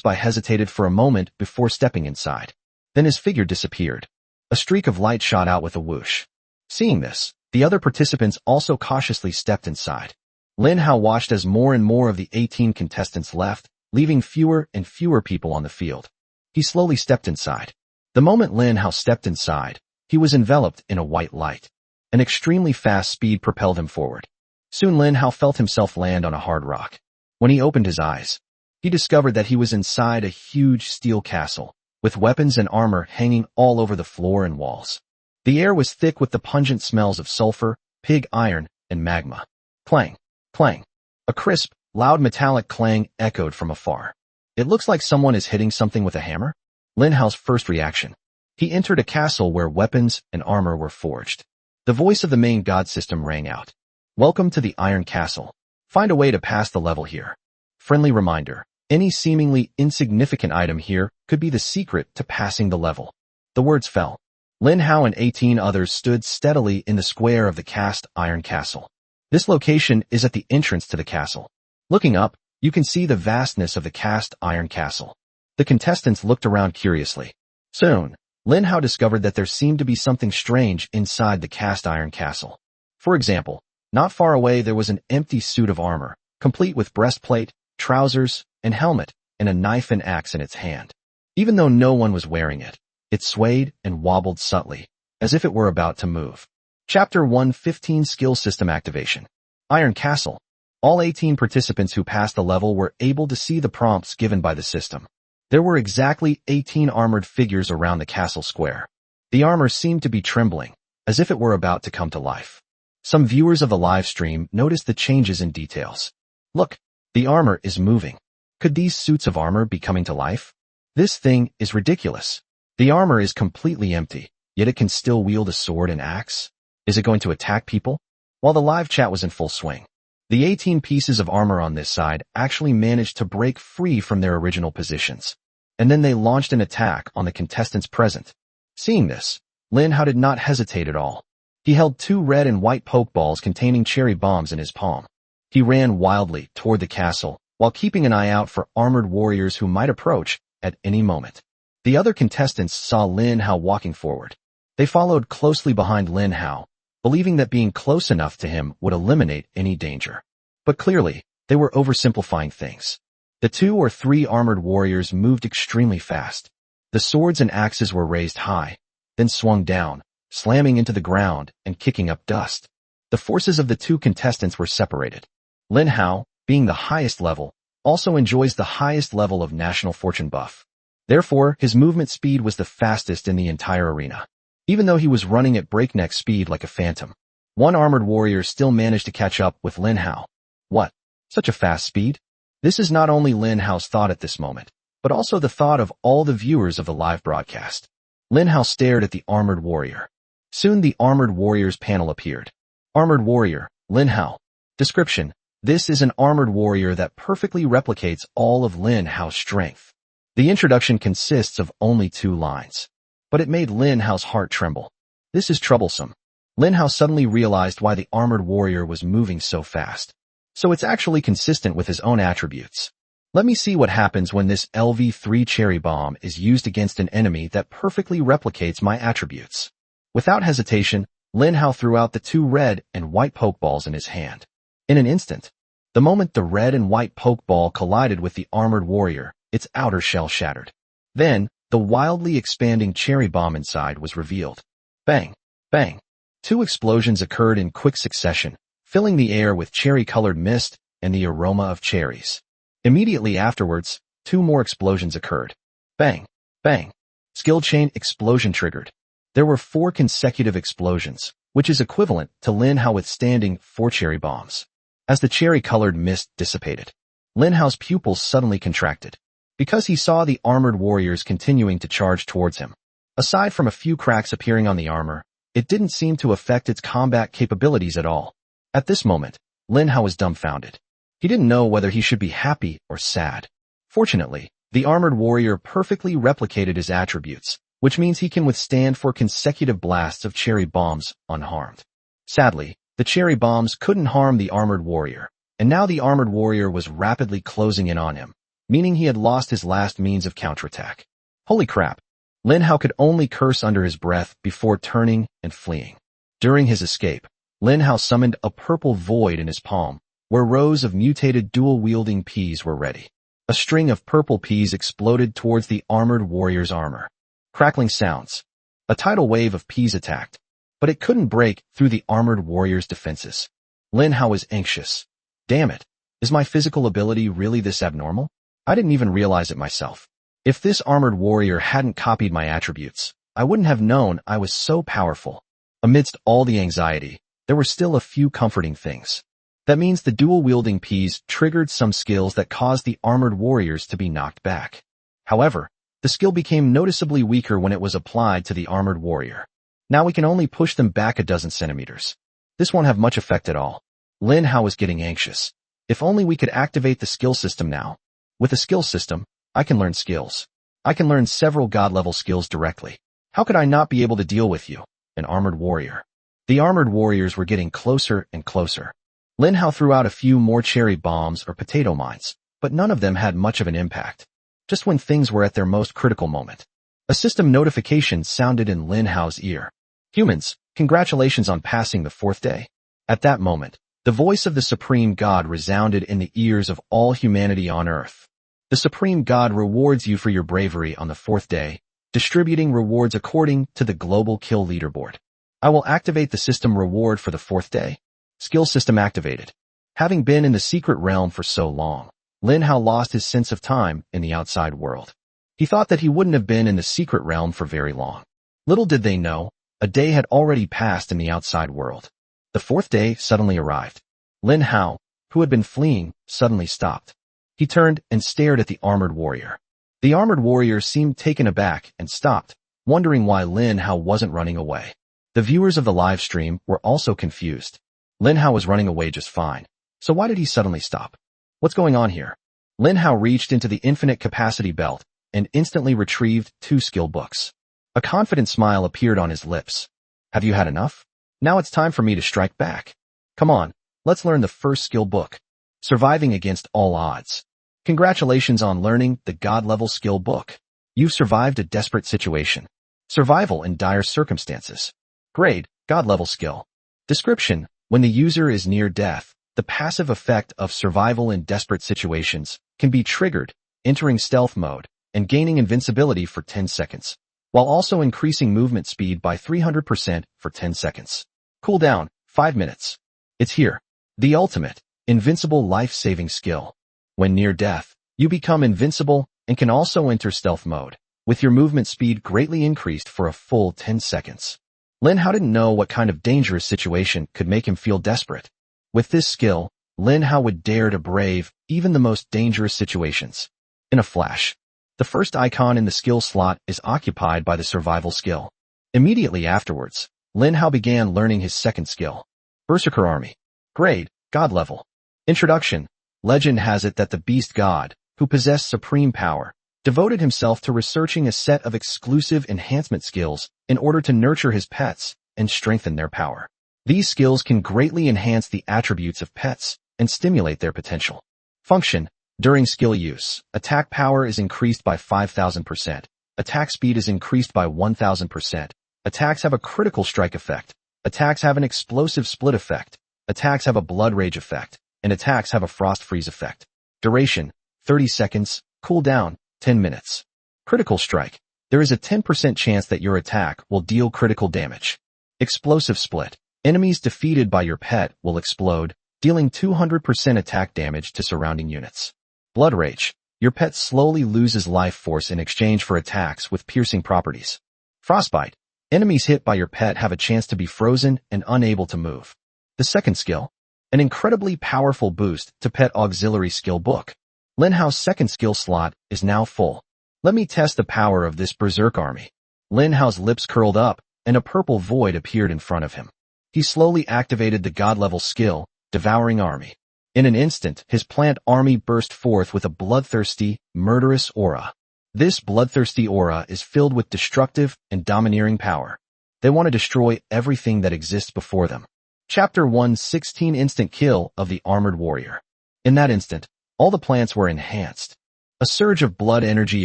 by hesitated for a moment before stepping inside. Then his figure disappeared. A streak of light shot out with a whoosh. Seeing this, the other participants also cautiously stepped inside. Lin Hao watched as more and more of the 18 contestants left, leaving fewer and fewer people on the field. He slowly stepped inside. The moment Lin Hao stepped inside, he was enveloped in a white light. An extremely fast speed propelled him forward. Soon Lin Hao felt himself land on a hard rock. When he opened his eyes, he discovered that he was inside a huge steel castle, with weapons and armor hanging all over the floor and walls. The air was thick with the pungent smells of sulfur, pig iron, and magma. Clang, clang. A crisp, loud metallic clang echoed from afar. It looks like someone is hitting something with a hammer. Lin Hao's first reaction. He entered a castle where weapons and armor were forged. The voice of the main god system rang out. Welcome to the Iron Castle. Find a way to pass the level here. Friendly reminder. Any seemingly insignificant item here could be the secret to passing the level. The words fell. Lin Hao and 18 others stood steadily in the square of the cast iron castle. This location is at the entrance to the castle. Looking up, you can see the vastness of the cast iron castle. The contestants looked around curiously. Soon, Lin Hao discovered that there seemed to be something strange inside the cast iron castle. For example, not far away there was an empty suit of armor, complete with breastplate, trousers, and helmet, and a knife and axe in its hand. Even though no one was wearing it, It swayed and wobbled subtly, as if it were about to move. Chapter 1:15 Skill System Activation. Iron Castle. All 18 participants who passed the level were able to see the prompts given by the system. There were exactly 18 armored figures around the castle square. The armor seemed to be trembling, as if it were about to come to life. Some viewers of the live stream noticed the changes in details. Look, the armor is moving. Could these suits of armor be coming to life? This thing is ridiculous. The armor is completely empty, yet it can still wield a sword and axe. Is it going to attack people? While the live chat was in full swing, the 18 pieces of armor on this side actually managed to break free from their original positions. And then they launched an attack on the contestants present. Seeing this, Lin Hao did not hesitate at all. He held 2 red and white pokeballs containing cherry bombs in his palm. He ran wildly toward the castle, while keeping an eye out for armored warriors who might approach at any moment. The other contestants saw Lin Hao walking forward. They followed closely behind Lin Hao, believing that being close enough to him would eliminate any danger. But clearly, they were oversimplifying things. The 2 or 3 armored warriors moved extremely fast. The swords and axes were raised high, then swung down, slamming into the ground and kicking up dust. The forces of the 2 contestants were separated. Lin Hao, being the highest level, also enjoys the highest level of National Fortune buff. Therefore, his movement speed was the fastest in the entire arena. Even though he was running at breakneck speed like a phantom, 1 armored warrior still managed to catch up with Lin Hao. What? Such a fast speed? This is not only Lin Hao's thought at this moment, but also the thought of all the viewers of the live broadcast. Lin Hao stared at the armored warrior. Soon the armored warriors panel appeared. Armored warrior, Lin Hao. Description: this is an armored warrior that perfectly replicates all of Lin Hao's strength. The introduction consists of only 2 lines, but it made Lin Hao's heart tremble. This is troublesome. Lin Hao suddenly realized why the armored warrior was moving so fast. So it's actually consistent with his own attributes. Let me see what happens when this LV3 cherry bomb is used against an enemy that perfectly replicates my attributes. Without hesitation, Lin Hao threw out the 2 red and white pokeballs in his hand. In an instant, the moment the red and white pokeball collided with the armored warrior, its outer shell shattered. Then, the wildly expanding cherry bomb inside was revealed. Bang! Bang! 2 explosions occurred in quick succession, filling the air with cherry-colored mist and the aroma of cherries. Immediately afterwards, 2 more explosions occurred. Bang! Bang! Skill chain explosion triggered. There were 4 consecutive explosions, which is equivalent to Lin Hao withstanding 4 cherry bombs. As the cherry-colored mist dissipated, Lin Hao's pupils suddenly contracted, because he saw the armored warriors continuing to charge towards him. Aside from a few cracks appearing on the armor, it didn't seem to affect its combat capabilities at all. At this moment, Lin Hao was dumbfounded. He didn't know whether he should be happy or sad. Fortunately, the armored warrior perfectly replicated his attributes, which means he can withstand 4 consecutive blasts of cherry bombs unharmed. Sadly, the cherry bombs couldn't harm the armored warrior, and now the armored warrior was rapidly closing in on him, meaning he had lost his last means of counterattack. Holy crap! Lin Hao could only curse under his breath before turning and fleeing. During his escape, Lin Hao summoned a purple void in his palm, where rows of mutated dual-wielding peas were ready. A string of purple peas exploded towards the armored warrior's armor. Crackling sounds. A tidal wave of peas attacked, but it couldn't break through the armored warrior's defenses. Lin Hao was anxious. Damn it, is my physical ability really this abnormal? I didn't even realize it myself. If this armored warrior hadn't copied my attributes, I wouldn't have known I was so powerful. Amidst all the anxiety, there were still a few comforting things. That means the dual-wielding peas triggered some skills that caused the armored warriors to be knocked back. However, the skill became noticeably weaker when it was applied to the armored warrior. Now we can only push them back a dozen centimeters. This won't have much effect at all. Lin Hao was getting anxious. If only we could activate the skill system now. With a skill system, I can learn skills. I can learn several god-level skills directly. How could I not be able to deal with you, an armored warrior? The armored warriors were getting closer and closer. Lin Hao threw out a few more cherry bombs or potato mines, but none of them had much of an impact. Just when things were at their most critical moment, a system notification sounded in Lin Hao's ear. Humans, congratulations on passing the 4th day. At that moment, the voice of the Supreme God resounded in the ears of all humanity on Earth. The Supreme God rewards you for your bravery on the 4th day. distributing rewards according to the global kill leaderboard. I will activate the system reward for the 4th day. Skill system activated. Having been in the secret realm for so long, Lin Hao lost his sense of time in the outside world. He thought that he wouldn't have been in the secret realm for very long. Little did they know, a day had already passed in the outside world. The 4th day suddenly arrived. Lin Hao, who had been fleeing, suddenly stopped. He turned and stared at the armored warrior. The armored warrior seemed taken aback and stopped, wondering why Lin Hao wasn't running away. The viewers of the live stream were also confused. Lin Hao was running away just fine, so why did he suddenly stop? What's going on here? Lin Hao reached into the infinite capacity belt and instantly retrieved 2 skill books. A confident smile appeared on his lips. Have you had enough? Now it's time for me to strike back. Come on, let's learn the first skill book. Surviving against all odds. Congratulations on learning the God-level skill book. You've survived a desperate situation. Survival in dire circumstances. Grade, God-level skill. Description: when the user is near death, the passive effect of survival in desperate situations can be triggered, entering stealth mode and gaining invincibility for 10 seconds, while also increasing movement speed by 300% for 10 seconds. Cooldown, 5 minutes. It's here. The ultimate, invincible life-saving skill. When near death, you become invincible and can also enter stealth mode, with your movement speed greatly increased for a full 10 seconds. Lin Hao didn't know what kind of dangerous situation could make him feel desperate. With this skill, Lin Hao would dare to brave even the most dangerous situations. In a flash, the first icon in the skill slot is occupied by the survival skill. Immediately afterwards, Lin Hao began learning his second skill. Berserker Army. Grade, God level. Introduction. Legend has it that the beast god, who possessed supreme power, devoted himself to researching a set of exclusive enhancement skills in order to nurture his pets and strengthen their power. These skills can greatly enhance the attributes of pets and stimulate their potential. Function. During skill use, attack power is increased by 5,000%. Attack speed is increased by 1,000%. Attacks have a critical strike effect. Attacks have an explosive split effect. Attacks have a blood rage effect. And attacks have a frost freeze effect. Duration, 30 seconds. Cooldown, 10 minutes. Critical strike. There is a 10% chance that your attack will deal critical damage. Explosive split. Enemies defeated by your pet will explode, dealing 200% attack damage to surrounding units. Blood rage. Your pet slowly loses life force in exchange for attacks with piercing properties. Frostbite. Enemies hit by your pet have a chance to be frozen and unable to move. The second skill. An incredibly powerful boost to Pet Auxiliary Skill Book. Lin Hao's second skill slot is now full. Let me test the power of this Berserk Army. Lin Hao's lips curled up, and a purple void appeared in front of him. He slowly activated the God-level skill, Devouring Army. In an instant, his plant army burst forth with a bloodthirsty, murderous aura. This bloodthirsty aura is filled with destructive and domineering power. They want to destroy everything that exists before them. Chapter 1:16 Instant Kill of the Armored Warrior. In that instant, all the plants were enhanced. A surge of blood energy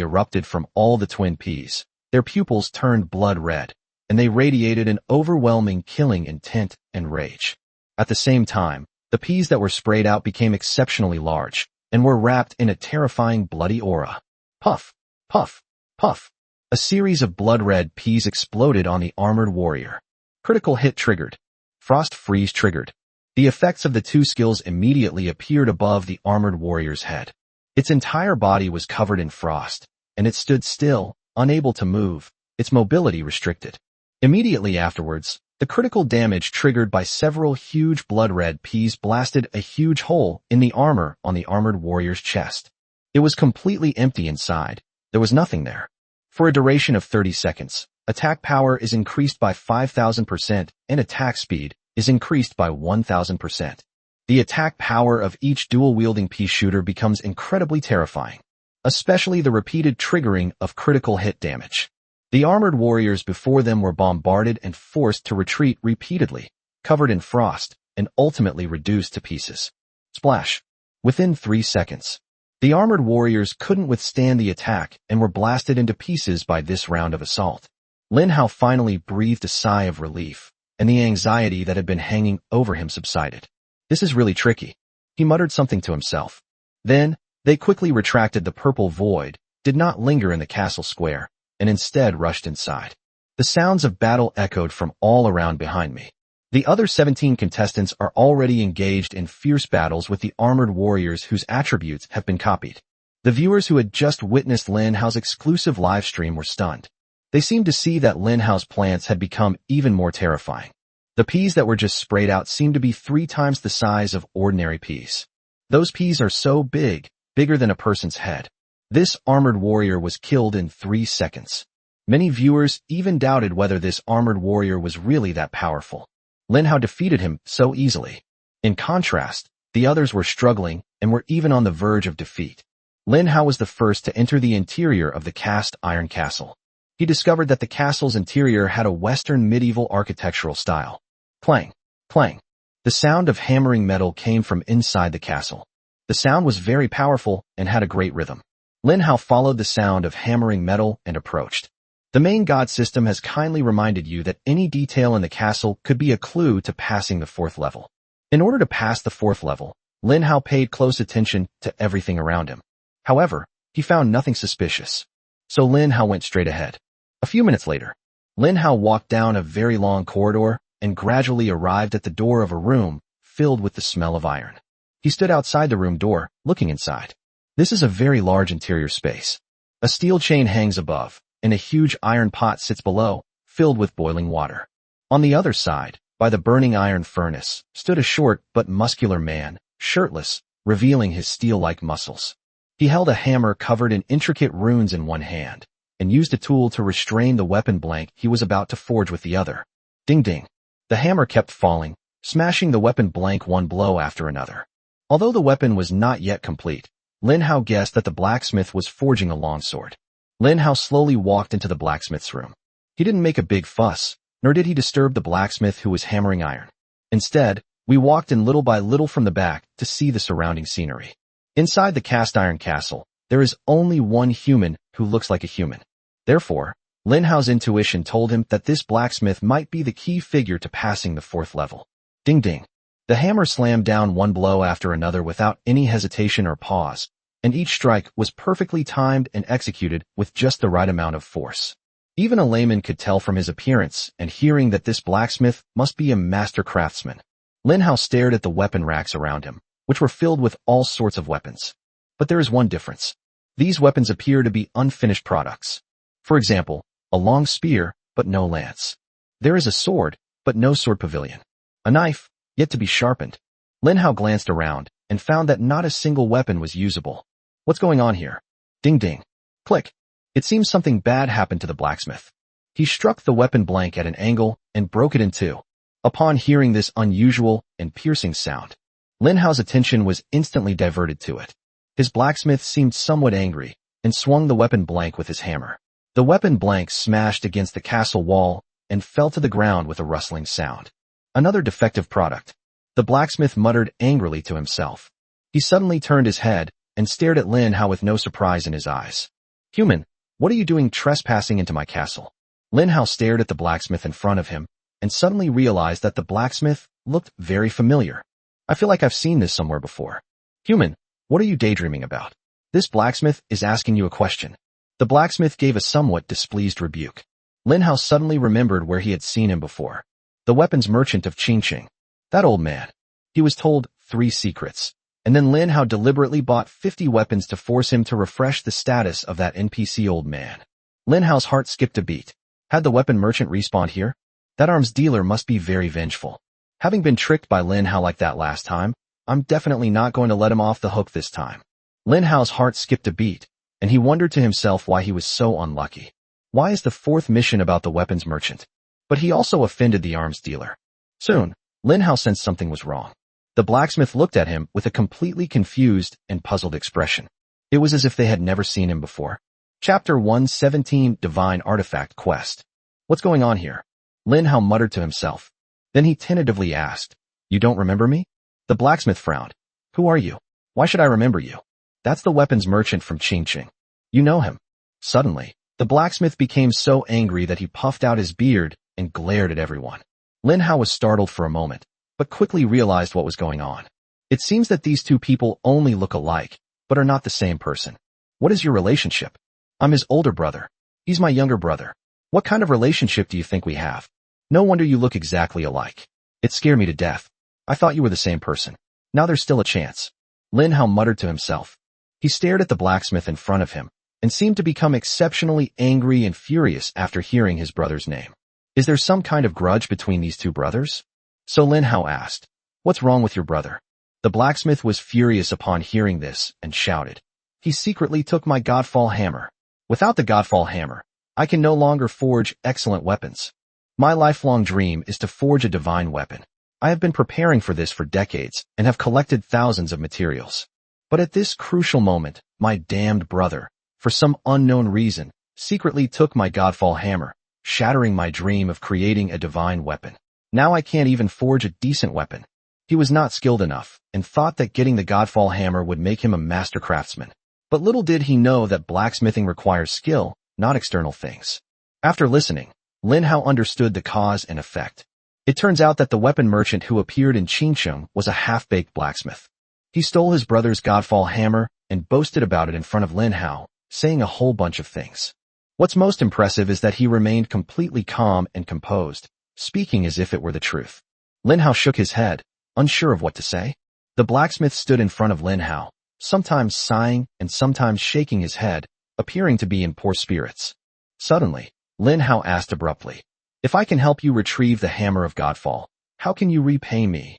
erupted from all the twin peas. Their pupils turned blood red, and they radiated an overwhelming killing intent and rage. At the same time, the peas that were sprayed out became exceptionally large, and were wrapped in a terrifying bloody aura. Puff, puff, puff. A series of blood-red peas exploded on the armored warrior. Critical hit triggered. Frost freeze triggered. The effects of the 2 skills immediately appeared above the armored warrior's head. Its entire body was covered in frost, and it stood still, unable to move, its mobility restricted. Immediately afterwards, the critical damage triggered by several huge blood-red peas blasted a huge hole in the armor on the armored warrior's chest. It was completely empty inside. There was nothing there. For a duration of 30 seconds, attack power is increased by 5,000% and attack speed is increased by 1,000%. The attack power of each dual-wielding pea shooter becomes incredibly terrifying, especially the repeated triggering of critical hit damage. The armored warriors before them were bombarded and forced to retreat repeatedly, covered in frost, and ultimately reduced to pieces. Splash. Within 3 seconds, the armored warriors couldn't withstand the attack and were blasted into pieces by this round of assault. Lin Hao finally breathed a sigh of relief, and the anxiety that had been hanging over him subsided. This is really tricky. He muttered something to himself. Then, they quickly retracted. The purple void did not linger in the castle square, and instead rushed inside. The sounds of battle echoed from all around behind me. The other 17 contestants are already engaged in fierce battles with the armored warriors whose attributes have been copied. The viewers who had just witnessed Lin Hao's exclusive live stream were stunned. They seemed to see that Lin Hao's plants had become even more terrifying. The peas that were just sprayed out seemed to be 3 times the size of ordinary peas. Those peas are so big, bigger than a person's head. This armored warrior was killed in 3 seconds. Many viewers even doubted whether this armored warrior was really that powerful. Lin Hao defeated him so easily. In contrast, the others were struggling and were even on the verge of defeat. Lin Hao was the first to enter the interior of the cast iron castle. He discovered that the castle's interior had a Western medieval architectural style. Clang, clang. The sound of hammering metal came from inside the castle. The sound was very powerful and had a great rhythm. Lin Hao followed the sound of hammering metal and approached. The main god system has kindly reminded you that any detail in the castle could be a clue to passing the 4th level. In order to pass the 4th level, Lin Hao paid close attention to everything around him. However, he found nothing suspicious. So Lin Hao went straight ahead. A few minutes later, Lin Hao walked down a very long corridor and gradually arrived at the door of a room filled with the smell of iron. He stood outside the room door, looking inside. This is a very large interior space. A steel chain hangs above, and a huge iron pot sits below, filled with boiling water. On the other side, by the burning iron furnace, stood a short but muscular man, shirtless, revealing his steel-like muscles. He held a hammer covered in intricate runes in one hand, and used a tool to restrain the weapon blank he was about to forge with the other. Ding ding. The hammer kept falling, smashing the weapon blank one blow after another. Although the weapon was not yet complete, Lin Hao guessed that the blacksmith was forging a longsword. Lin Hao slowly walked into the blacksmith's room. He didn't make a big fuss, nor did he disturb the blacksmith who was hammering iron. Instead, we walked in little by little from the back to see the surrounding scenery. Inside the cast iron castle, there is only one human who looks like a human. Therefore, Lin Hao's intuition told him that this blacksmith might be the key figure to passing the 4th level. Ding ding. The hammer slammed down one blow after another without any hesitation or pause, and each strike was perfectly timed and executed with just the right amount of force. Even a layman could tell from his appearance and hearing that this blacksmith must be a master craftsman. Lin Hao stared at the weapon racks around him, which were filled with all sorts of weapons. But there is one difference. These weapons appear to be unfinished products. For example, a long spear, but no lance. There is a sword, but no sword pavilion. A knife, yet to be sharpened. Lin Hao glanced around and found that not a single weapon was usable. What's going on here? Ding ding. Click. It seems something bad happened to the blacksmith. He struck the weapon blank at an angle and broke it in 2. Upon hearing this unusual and piercing sound, Lin Hao's attention was instantly diverted to it. His blacksmith seemed somewhat angry and swung the weapon blank with his hammer. The weapon blank smashed against the castle wall and fell to the ground with a rustling sound. Another defective product. The blacksmith muttered angrily to himself. He suddenly turned his head and stared at Lin Hao with no surprise in his eyes. Human, what are you doing trespassing into my castle? Lin Hao stared at the blacksmith in front of him and suddenly realized that the blacksmith looked very familiar. I feel like I've seen this somewhere before. Human, what are you daydreaming about? This blacksmith is asking you a question. The blacksmith gave a somewhat displeased rebuke. Lin Hao suddenly remembered where he had seen him before. The weapons merchant of Qingqing. That old man. He was told 3 secrets, and then Lin Hao deliberately bought 50 weapons to force him to refresh the status of that NPC old man. Lin Hao's heart skipped a beat. Had the weapon merchant respawned here? That arms dealer must be very vengeful. Having been tricked by Lin Hao like that last time, I'm definitely not going to let him off the hook this time. Lin Hao's heart skipped a beat, and he wondered to himself why he was so unlucky. Why is the 4th mission about the weapons merchant? But he also offended the arms dealer. Soon, Lin Hao sensed something was wrong. The blacksmith looked at him with a completely confused and puzzled expression. It was as if they had never seen him before. Chapter 117 Divine Artifact Quest. What's going on here? Lin Hao muttered to himself. Then he tentatively asked, You don't remember me? The blacksmith frowned. Who are you? Why should I remember you? That's the weapons merchant from Qingqing. You know him. Suddenly, the blacksmith became so angry that he puffed out his beard and glared at everyone. Lin Hao was startled for a moment, but quickly realized what was going on. It seems that these 2 people only look alike, but are not the same person. What is your relationship? I'm his older brother. He's my younger brother. What kind of relationship do you think we have? No wonder you look exactly alike. It scared me to death. I thought you were the same person. Now there's still a chance. Lin Hao muttered to himself. He stared at the blacksmith in front of him and seemed to become exceptionally angry and furious after hearing his brother's name. Is there some kind of grudge between these two brothers? So Lin Hao asked, "What's wrong with your brother?" The blacksmith was furious upon hearing this and shouted, "He secretly took my Godfall hammer. Without the Godfall hammer, I can no longer forge excellent weapons. My lifelong dream is to forge a divine weapon. I have been preparing for this for decades and have collected thousands of materials. But at this crucial moment, my damned brother, for some unknown reason, secretly took my Godfall hammer, shattering my dream of creating a divine weapon. Now I can't even forge a decent weapon." He was not skilled enough and thought that getting the Godfall hammer would make him a master craftsman. But little did he know that blacksmithing requires skill, not external things. After listening, Lin Hao understood the cause and effect. It turns out that the weapon merchant who appeared in Qingsheng was a half-baked blacksmith. He stole his brother's Godfall hammer and boasted about it in front of Lin Hao, saying a whole bunch of things. What's most impressive is that he remained completely calm and composed, speaking as if it were the truth. Lin Hao shook his head, unsure of what to say. The blacksmith stood in front of Lin Hao, sometimes sighing and sometimes shaking his head, appearing to be in poor spirits. Suddenly, Lin Hao asked abruptly, "If I can help you retrieve the hammer of Godfall, how can you repay me?"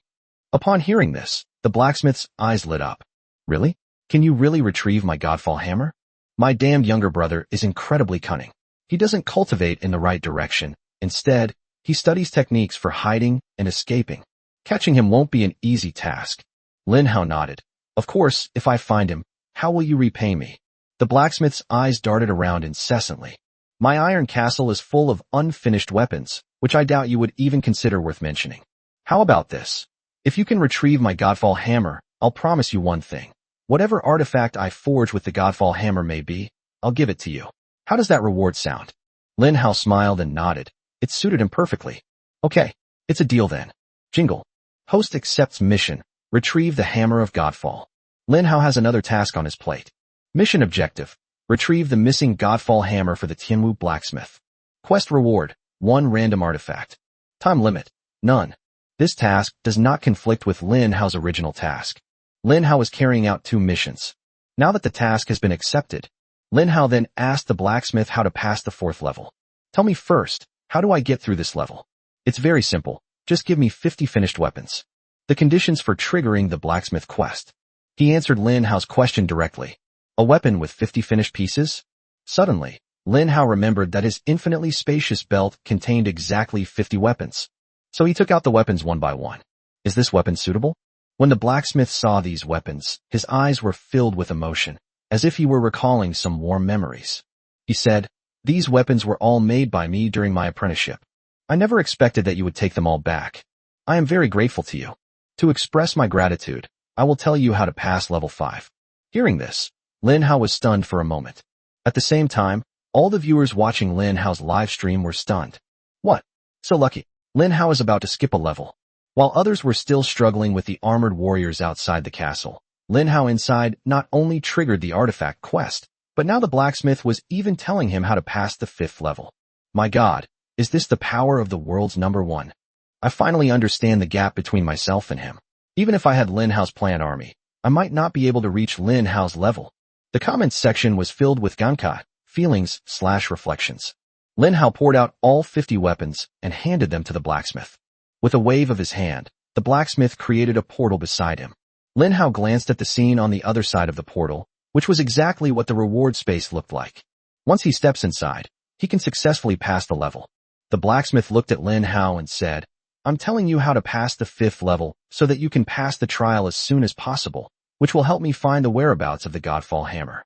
Upon hearing this, the blacksmith's eyes lit up. "Really? Can you really retrieve my Godfall hammer? My damned younger brother is incredibly cunning. He doesn't cultivate in the right direction. Instead, he studies techniques for hiding and escaping. Catching him won't be an easy task." Lin Hao nodded. "Of course, if I find him, how will you repay me?" The blacksmith's eyes darted around incessantly. "My iron castle is full of unfinished weapons, which I doubt you would even consider worth mentioning. How about this? If you can retrieve my Godfall hammer, I'll promise you one thing. Whatever artifact I forge with the Godfall hammer may be, I'll give it to you. How does that reward sound?" Lin Hao smiled and nodded. It suited him perfectly. "Okay, it's a deal then. Jingle. Host accepts mission. Retrieve the hammer of Godfall." Lin Hao has another task on his plate. Mission objective: retrieve the missing Godfall hammer for the Tianwu blacksmith. Quest reward: 1 random artifact. Time limit: none. This task does not conflict with Lin Hao's original task. Lin Hao is carrying out 2 missions. Now that the task has been accepted, Lin Hao then asked the blacksmith how to pass the 4th level. "Tell me first, how do I get through this level?" "It's very simple. Just give me 50 finished weapons." The conditions for triggering the blacksmith quest. He answered Lin Hao's question directly. A weapon with 50 finished pieces? Suddenly, Lin Hao remembered that his infinitely spacious belt contained exactly 50 weapons. So he took out the weapons one by one. Is this weapon suitable? When the blacksmith saw these weapons, his eyes were filled with emotion, as if he were recalling some warm memories. He said, "These weapons were all made by me during my apprenticeship. I never expected that you would take them all back. I am very grateful to you. To express my gratitude, I will tell you how to pass level 5. Hearing this, Lin Hao was stunned for a moment. At the same time, all the viewers watching Lin Hao's live stream were stunned. What? So lucky. Lin Hao is about to skip a level. While others were still struggling with the armored warriors outside the castle, Lin Hao inside not only triggered the artifact quest, but now the blacksmith was even telling him how to pass the 5th level. My God, is this the power of the world's number 1? I finally understand the gap between myself and him. Even if I had Lin Hao's plant army, I might not be able to reach Lin Hao's level." The comments section was filled with gankai, feelings/reflections. Lin Hao poured out all 50 weapons and handed them to the blacksmith. With a wave of his hand, the blacksmith created a portal beside him. Lin Hao glanced at the scene on the other side of the portal, which was exactly what the reward space looked like. Once he steps inside, he can successfully pass the level. The blacksmith looked at Lin Hao and said, "I'm telling you how to pass the 5th level so that you can pass the trial as soon as possible, which will help me find the whereabouts of the Godfall hammer.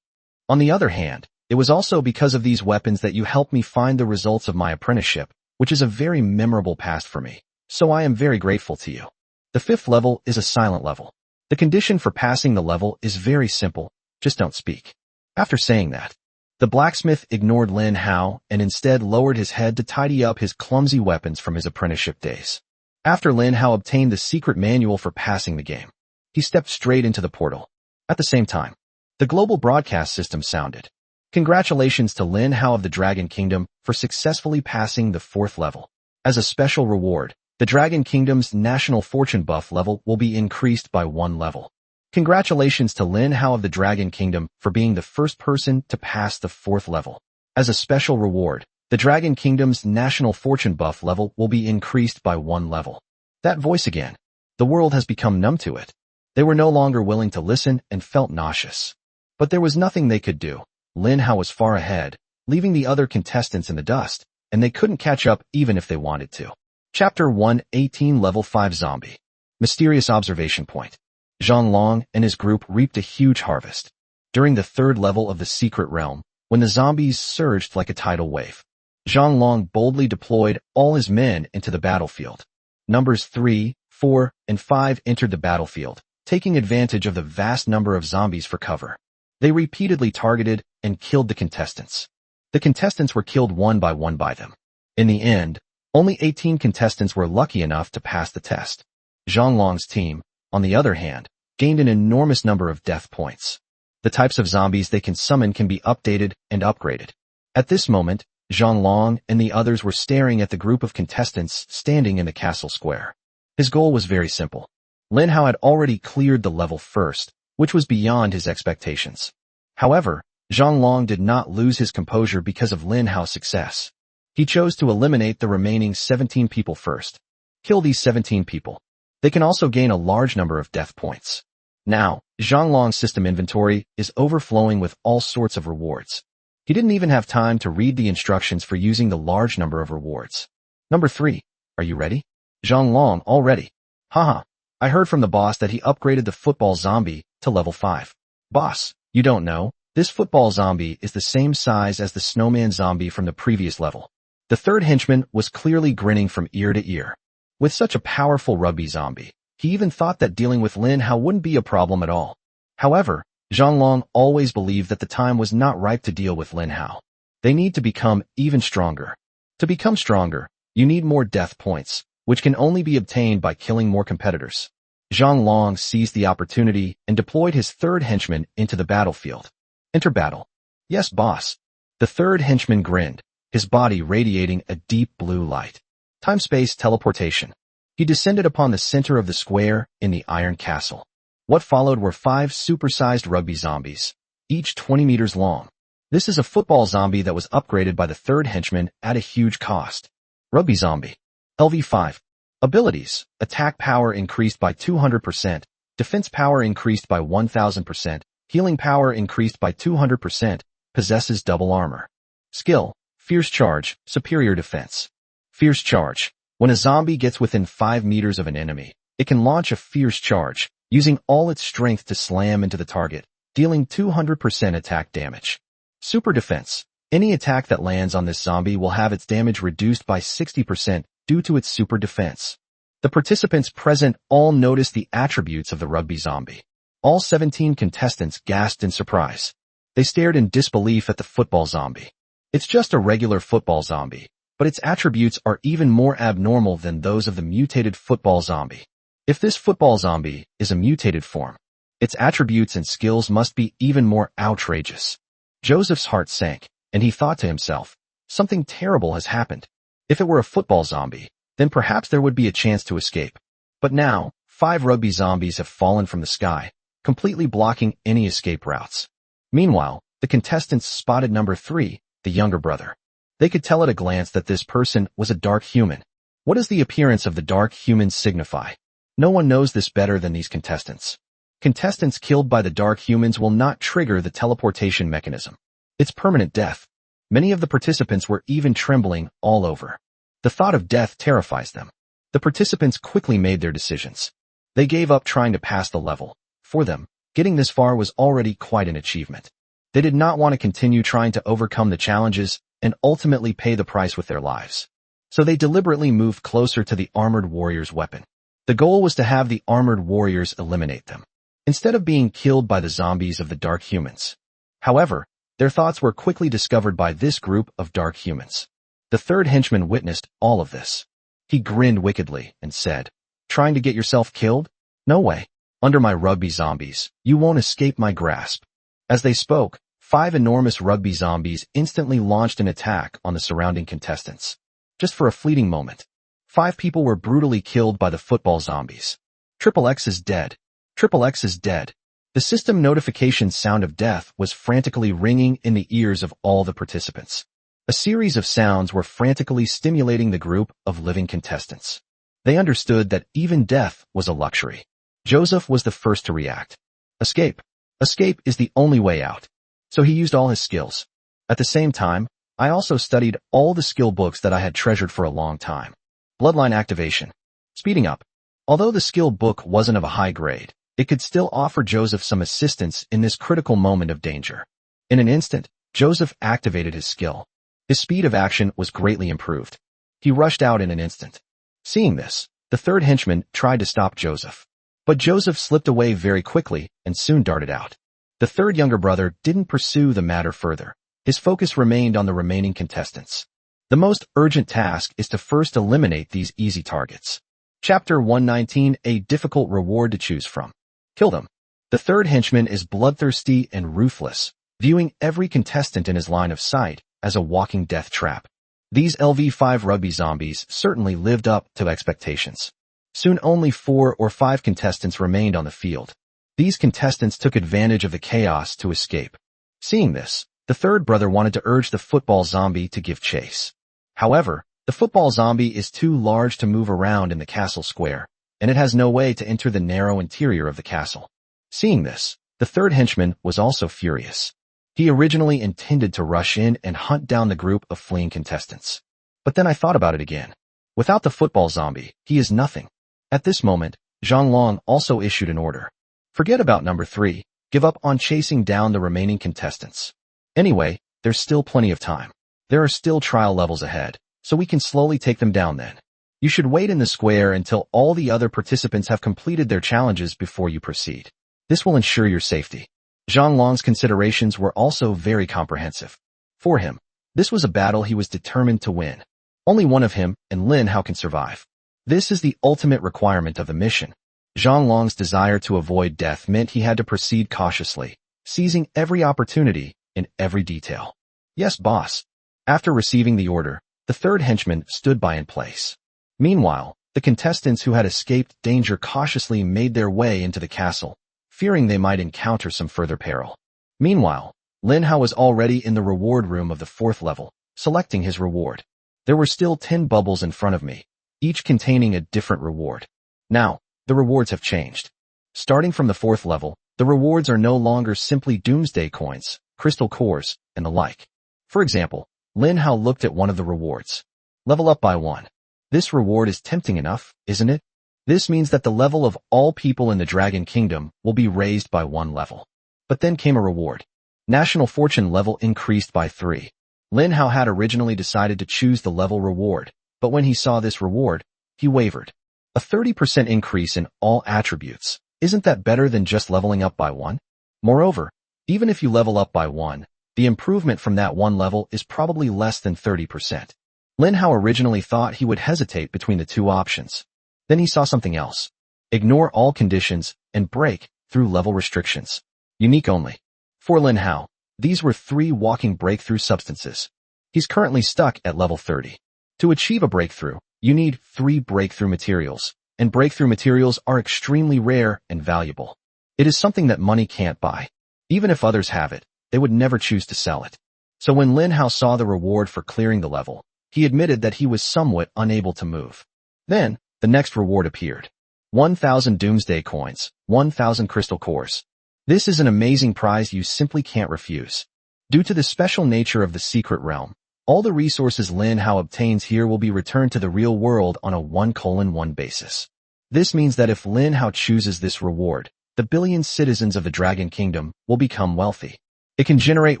On the other hand, it was also because of these weapons that you helped me find the results of my apprenticeship, which is a very memorable past for me, so I am very grateful to you. The 5th level is a silent level. The condition for passing the level is very simple, just don't speak." After saying that, the blacksmith ignored Lin Hao and instead lowered his head to tidy up his clumsy weapons from his apprenticeship days. After Lin Hao obtained the secret manual for passing the game, he stepped straight into the portal. At the same time, the global broadcast system sounded. Congratulations to Lin Hao of the Dragon Kingdom for successfully passing the 4th level. As a special reward, the Dragon Kingdom's national fortune buff level will be increased by 1 level. Congratulations to Lin Hao of the Dragon Kingdom for being the first person to pass the 4th level. As a special reward, the Dragon Kingdom's national fortune buff level will be increased by 1 level. That voice again. The world has become numb to it. They were no longer willing to listen and felt nauseous. But there was nothing they could do. Lin Hao was far ahead, leaving the other contestants in the dust, and they couldn't catch up even if they wanted to. Chapter 1:18 Level 5 Zombie. Mysterious observation point. Zhang Long and his group reaped a huge harvest. During the 3rd level of the secret realm, when the zombies surged like a tidal wave, Zhang Long boldly deployed all his men into the battlefield. Numbers 3, 4, and 5 entered the battlefield, taking advantage of the vast number of zombies for cover. They repeatedly targeted and killed the contestants. The contestants were killed one by them. In the end, only 18 contestants were lucky enough to pass the test. Zhang Long's team, on the other hand, gained an enormous number of death points. The types of zombies they can summon can be updated and upgraded. At this moment, Zhang Long and the others were staring at the group of contestants standing in the castle square. His goal was very simple. Lin Hao had already cleared the level first, which was beyond his expectations. However, Zhang Long did not lose his composure because of Lin Hao's success. He chose to eliminate the remaining 17 people first. Kill these 17 people. They can also gain a large number of death points. Now, Zhang Long's system inventory is overflowing with all sorts of rewards. He didn't even have time to read the instructions for using the large number of rewards. Number 3. Are you ready? Zhang Long, all ready. Haha. I heard from the boss that he upgraded the football zombie to level 5. Boss, you don't know, this football zombie is the same size as the snowman zombie from the previous level. The 3rd henchman was clearly grinning from ear to ear. With such a powerful rugby zombie, he even thought that dealing with Lin Hao wouldn't be a problem at all. However, Zhang Long always believed that the time was not ripe to deal with Lin Hao. They need to become even stronger. To become stronger, you need more death points, which can only be obtained by killing more competitors. Zhang Long seized the opportunity and deployed his 3rd henchman into the battlefield. Enter battle. Yes, boss. The 3rd henchman grinned, his body radiating a deep blue light. Time-space teleportation. He descended upon the center of the square in the Iron Castle. What followed were 5 supersized rugby zombies, each 20 meters long. This is a football zombie that was upgraded by the 3rd henchman at a huge cost. Rugby zombie. LV5. Abilities. Attack power increased by 200%, defense power increased by 1000%, healing power increased by 200%, possesses double armor. Skill. Fierce charge, superior defense. Fierce charge. When a zombie gets within 5 meters of an enemy, it can launch a fierce charge, using all its strength to slam into the target, dealing 200% attack damage. Super defense. Any attack that lands on this zombie will have its damage reduced by 60% due to its super defense. The participants present all noticed the attributes of the rugby zombie. All 17 contestants gasped in surprise. They stared in disbelief at the football zombie. It's just a regular football zombie, but its attributes are even more abnormal than those of the mutated football zombie. If this football zombie is a mutated form, its attributes and skills must be even more outrageous. Joseph's heart sank, and he thought to himself, something terrible has happened. If it were a football zombie, then perhaps there would be a chance to escape. But now, 5 rugby zombies have fallen from the sky, completely blocking any escape routes. Meanwhile, the contestants spotted number 3, the younger brother. They could tell at a glance that this person was a dark human. What does the appearance of the dark humans signify? No one knows this better than these contestants. Contestants killed by the dark humans will not trigger the teleportation mechanism. It's permanent death. Many of the participants were even trembling all over. The thought of death terrifies them. The participants quickly made their decisions. They gave up trying to pass the level. For them, getting this far was already quite an achievement. They did not want to continue trying to overcome the challenges and ultimately pay the price with their lives. So they deliberately moved closer to the armored warrior's weapon. The goal was to have the armored warriors eliminate them, instead of being killed by the zombies of the dark humans. However, their thoughts were quickly discovered by this group of dark humans. The 3rd henchman witnessed all of this. He grinned wickedly and said, "Trying to get yourself killed? No way. Under my rugby zombies, you won't escape my grasp." As they spoke, 5 enormous rugby zombies instantly launched an attack on the surrounding contestants. Just for a fleeting moment, 5 people were brutally killed by the football zombies. Triple X is dead. Triple X is dead. The system notification sound of death was frantically ringing in the ears of all the participants. A series of sounds were frantically stimulating the group of living contestants. They understood that even death was a luxury. Joseph was the first to react. Escape. Escape is the only way out. So he used all his skills. At the same time, I also studied all the skill books that I had treasured for a long time. Bloodline activation. Speeding up. Although the skill book wasn't of a high grade, it could still offer Joseph some assistance in this critical moment of danger. In an instant, Joseph activated his skill. His speed of action was greatly improved. He rushed out in an instant. Seeing this, the third henchman tried to stop Joseph. But Joseph slipped away very quickly and soon darted out. The third younger brother didn't pursue the matter further. His focus remained on the remaining contestants. The most urgent task is to first eliminate these easy targets. Chapter 119, a difficult reward to choose from. Kill them. The third henchman is bloodthirsty and ruthless, viewing every contestant in his line of sight as a walking death trap. These LV5 rugby zombies certainly lived up to expectations. Soon only 4 or 5 contestants remained on the field. These contestants took advantage of the chaos to escape. Seeing this, the third brother wanted to urge the football zombie to give chase. However, the football zombie is too large to move around in the castle square, and it has no way to enter the narrow interior of the castle. Seeing this, the third henchman was also furious. He originally intended to rush in and hunt down the group of fleeing contestants. But then I thought about it again. Without the football zombie, he is nothing. At this moment, Zhang Long also issued an order. Forget about number 3, give up on chasing down the remaining contestants. Anyway, there's still plenty of time. There are still trial levels ahead, so we can slowly take them down then. You should wait in the square until all the other participants have completed their challenges before you proceed. This will ensure your safety. Zhang Long's considerations were also very comprehensive. For him, this was a battle he was determined to win. Only one of him and Lin Hao can survive. This is the ultimate requirement of the mission. Zhang Long's desire to avoid death meant he had to proceed cautiously, seizing every opportunity in every detail. Yes, boss. After receiving the order, the third henchman stood by in place. Meanwhile, the contestants who had escaped danger cautiously made their way into the castle, fearing they might encounter some further peril. Meanwhile, Lin Hao was already in the reward room of the 4th level, selecting his reward. There were still 10 bubbles in front of me, each containing a different reward. Now, the rewards have changed. Starting from the 4th level, the rewards are no longer simply doomsday coins, crystal cores, and the like. For example, Lin Hao looked at one of the rewards. Level up by 1. This reward is tempting enough, isn't it? This means that the level of all people in the Dragon Kingdom will be raised by 1 level. But then came a reward. National fortune level increased by 3. Lin Hao had originally decided to choose the level reward, but when he saw this reward, he wavered. A 30% increase in all attributes. Isn't that better than just leveling up by 1? Moreover, even if you level up by 1, the improvement from that 1 level is probably less than 30%. Lin Hao originally thought he would hesitate between the 2 options. Then he saw something else. Ignore all conditions and break through level restrictions. Unique only. For Lin Hao, these were 3 walking breakthrough substances. He's currently stuck at level 30. To achieve a breakthrough, you need 3 breakthrough materials, and breakthrough materials are extremely rare and valuable. It is something that money can't buy. Even if others have it, they would never choose to sell it. So when Lin Hao saw the reward for clearing the level, he admitted that he was somewhat unable to move. Then, the next reward appeared. 1,000 doomsday coins, 1,000 crystal cores. This is an amazing prize you simply can't refuse. Due to the special nature of the secret realm, all the resources Lin Hao obtains here will be returned to the real world on a 1:1 basis. This means that if Lin Hao chooses this reward, the billion citizens of the Dragon Kingdom will become wealthy. It can generate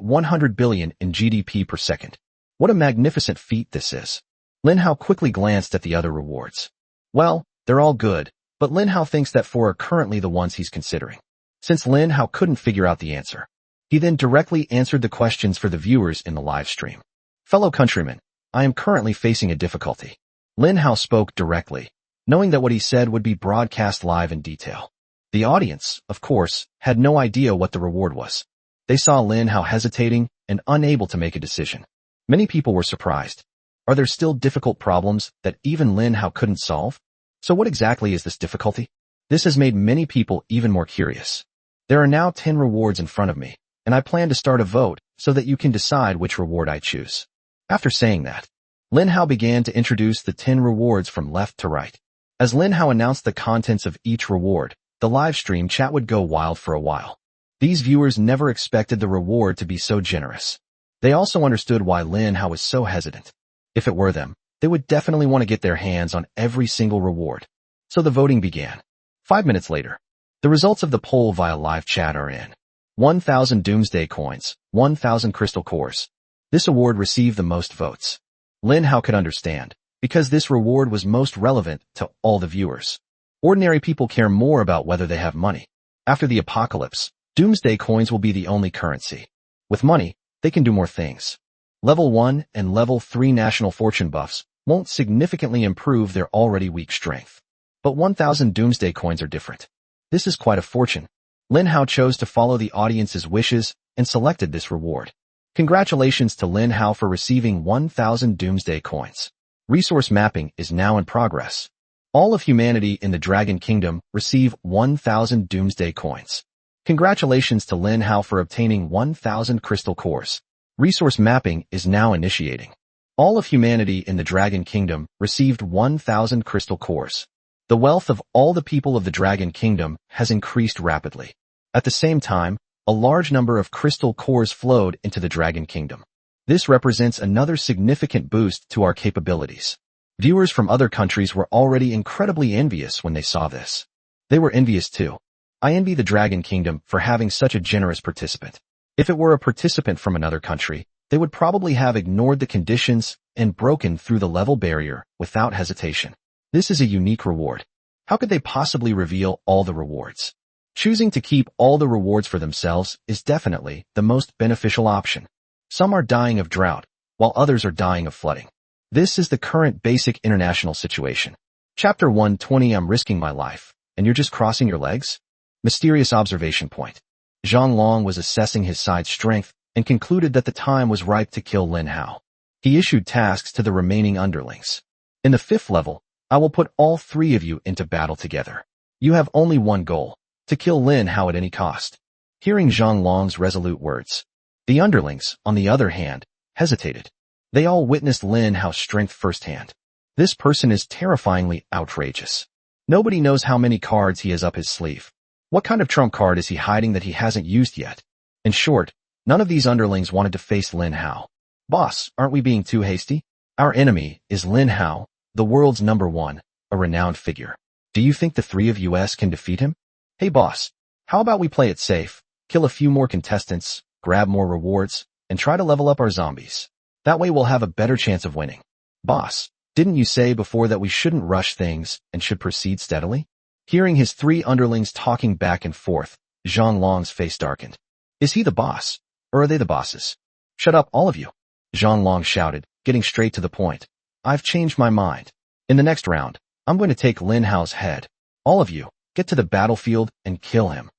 100 billion in GDP per second. What a magnificent feat this is. Lin Hao quickly glanced at the other rewards. Well, they're all good, but Lin Hao thinks that 4 are currently the ones he's considering. Since Lin Hao couldn't figure out the answer, he then directly answered the questions for the viewers in the live stream. Fellow countrymen, I am currently facing a difficulty. Lin Hao spoke directly, knowing that what he said would be broadcast live in detail. The audience, of course, had no idea what the reward was. They saw Lin Hao hesitating and unable to make a decision. Many people were surprised. Are there still difficult problems that even Lin Hao couldn't solve? So what exactly is this difficulty? This has made many people even more curious. There are now 10 rewards in front of me, and I plan to start a vote so that you can decide which reward I choose. After saying that, Lin Hao began to introduce the 10 rewards from left to right. As Lin Hao announced the contents of each reward, the live stream chat would go wild for a while. These viewers never expected the reward to be so generous. They also understood why Lin Hao was so hesitant. If it were them, they would definitely want to get their hands on every single reward. So the voting began. 5 minutes later, the results of the poll via live chat are in. 1,000 Doomsday Coins, 1,000 Crystal Cores. This award received the most votes. Lin Hao could understand, because this reward was most relevant to all the viewers. Ordinary people care more about whether they have money. After the apocalypse, Doomsday Coins will be the only currency. With money, they can do more things. Level 1 and Level 3 National Fortune buffs won't significantly improve their already weak strength. But 1,000 Doomsday Coins are different. This is quite a fortune. Lin Hao chose to follow the audience's wishes and selected this reward. Congratulations to Lin Hao for receiving 1,000 Doomsday Coins. Resource mapping is now in progress. All of humanity in the Dragon Kingdom receive 1,000 Doomsday Coins. Congratulations to Lin Hao for obtaining 1,000 Crystal Cores. Resource mapping is now initiating. All of humanity in the Dragon Kingdom received 1,000 Crystal Cores. The wealth of all the people of the Dragon Kingdom has increased rapidly. At the same time, a large number of Crystal Cores flowed into the Dragon Kingdom. This represents another significant boost to our capabilities. Viewers from other countries were already incredibly envious when they saw this. They were envious too. I envy the Dragon Kingdom for having such a generous participant. If it were a participant from another country, they would probably have ignored the conditions and broken through the level barrier without hesitation. This is a unique reward. How could they possibly reveal all the rewards? Choosing to keep all the rewards for themselves is definitely the most beneficial option. Some are dying of drought, while others are dying of flooding. This is the current basic international situation. Chapter 120 I'm risking my life, and you're just crossing your legs? Mysterious observation point. Zhang Long was assessing his side's strength and concluded that the time was ripe to kill Lin Hao. He issued tasks to the remaining underlings. In the 5th level, I will put all 3 of you into battle together. You have only one goal, to kill Lin Hao at any cost. Hearing Zhang Long's resolute words, the underlings, on the other hand, hesitated. They all witnessed Lin Hao's strength firsthand. This person is terrifyingly outrageous. Nobody knows how many cards he has up his sleeve. What kind of trump card is he hiding that he hasn't used yet? In short, none of these underlings wanted to face Lin Hao. Boss, aren't we being too hasty? Our enemy is Lin Hao, the world's #1, a renowned figure. Do you think the 3 of us can defeat him? Hey boss, how about we play it safe, kill a few more contestants, grab more rewards, and try to level up our zombies. That way we'll have a better chance of winning. Boss, didn't you say before that we shouldn't rush things and should proceed steadily? Hearing his 3 underlings talking back and forth, Zhang Long's face darkened. Is he the boss, or are they the bosses? Shut up, all of you. Zhang Long shouted, getting straight to the point. I've changed my mind. In the next round, I'm going to take Lin Hao's head. All of you, get to the battlefield and kill him.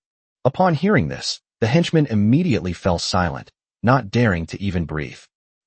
Upon hearing this, the henchmen immediately fell silent, not daring to even breathe.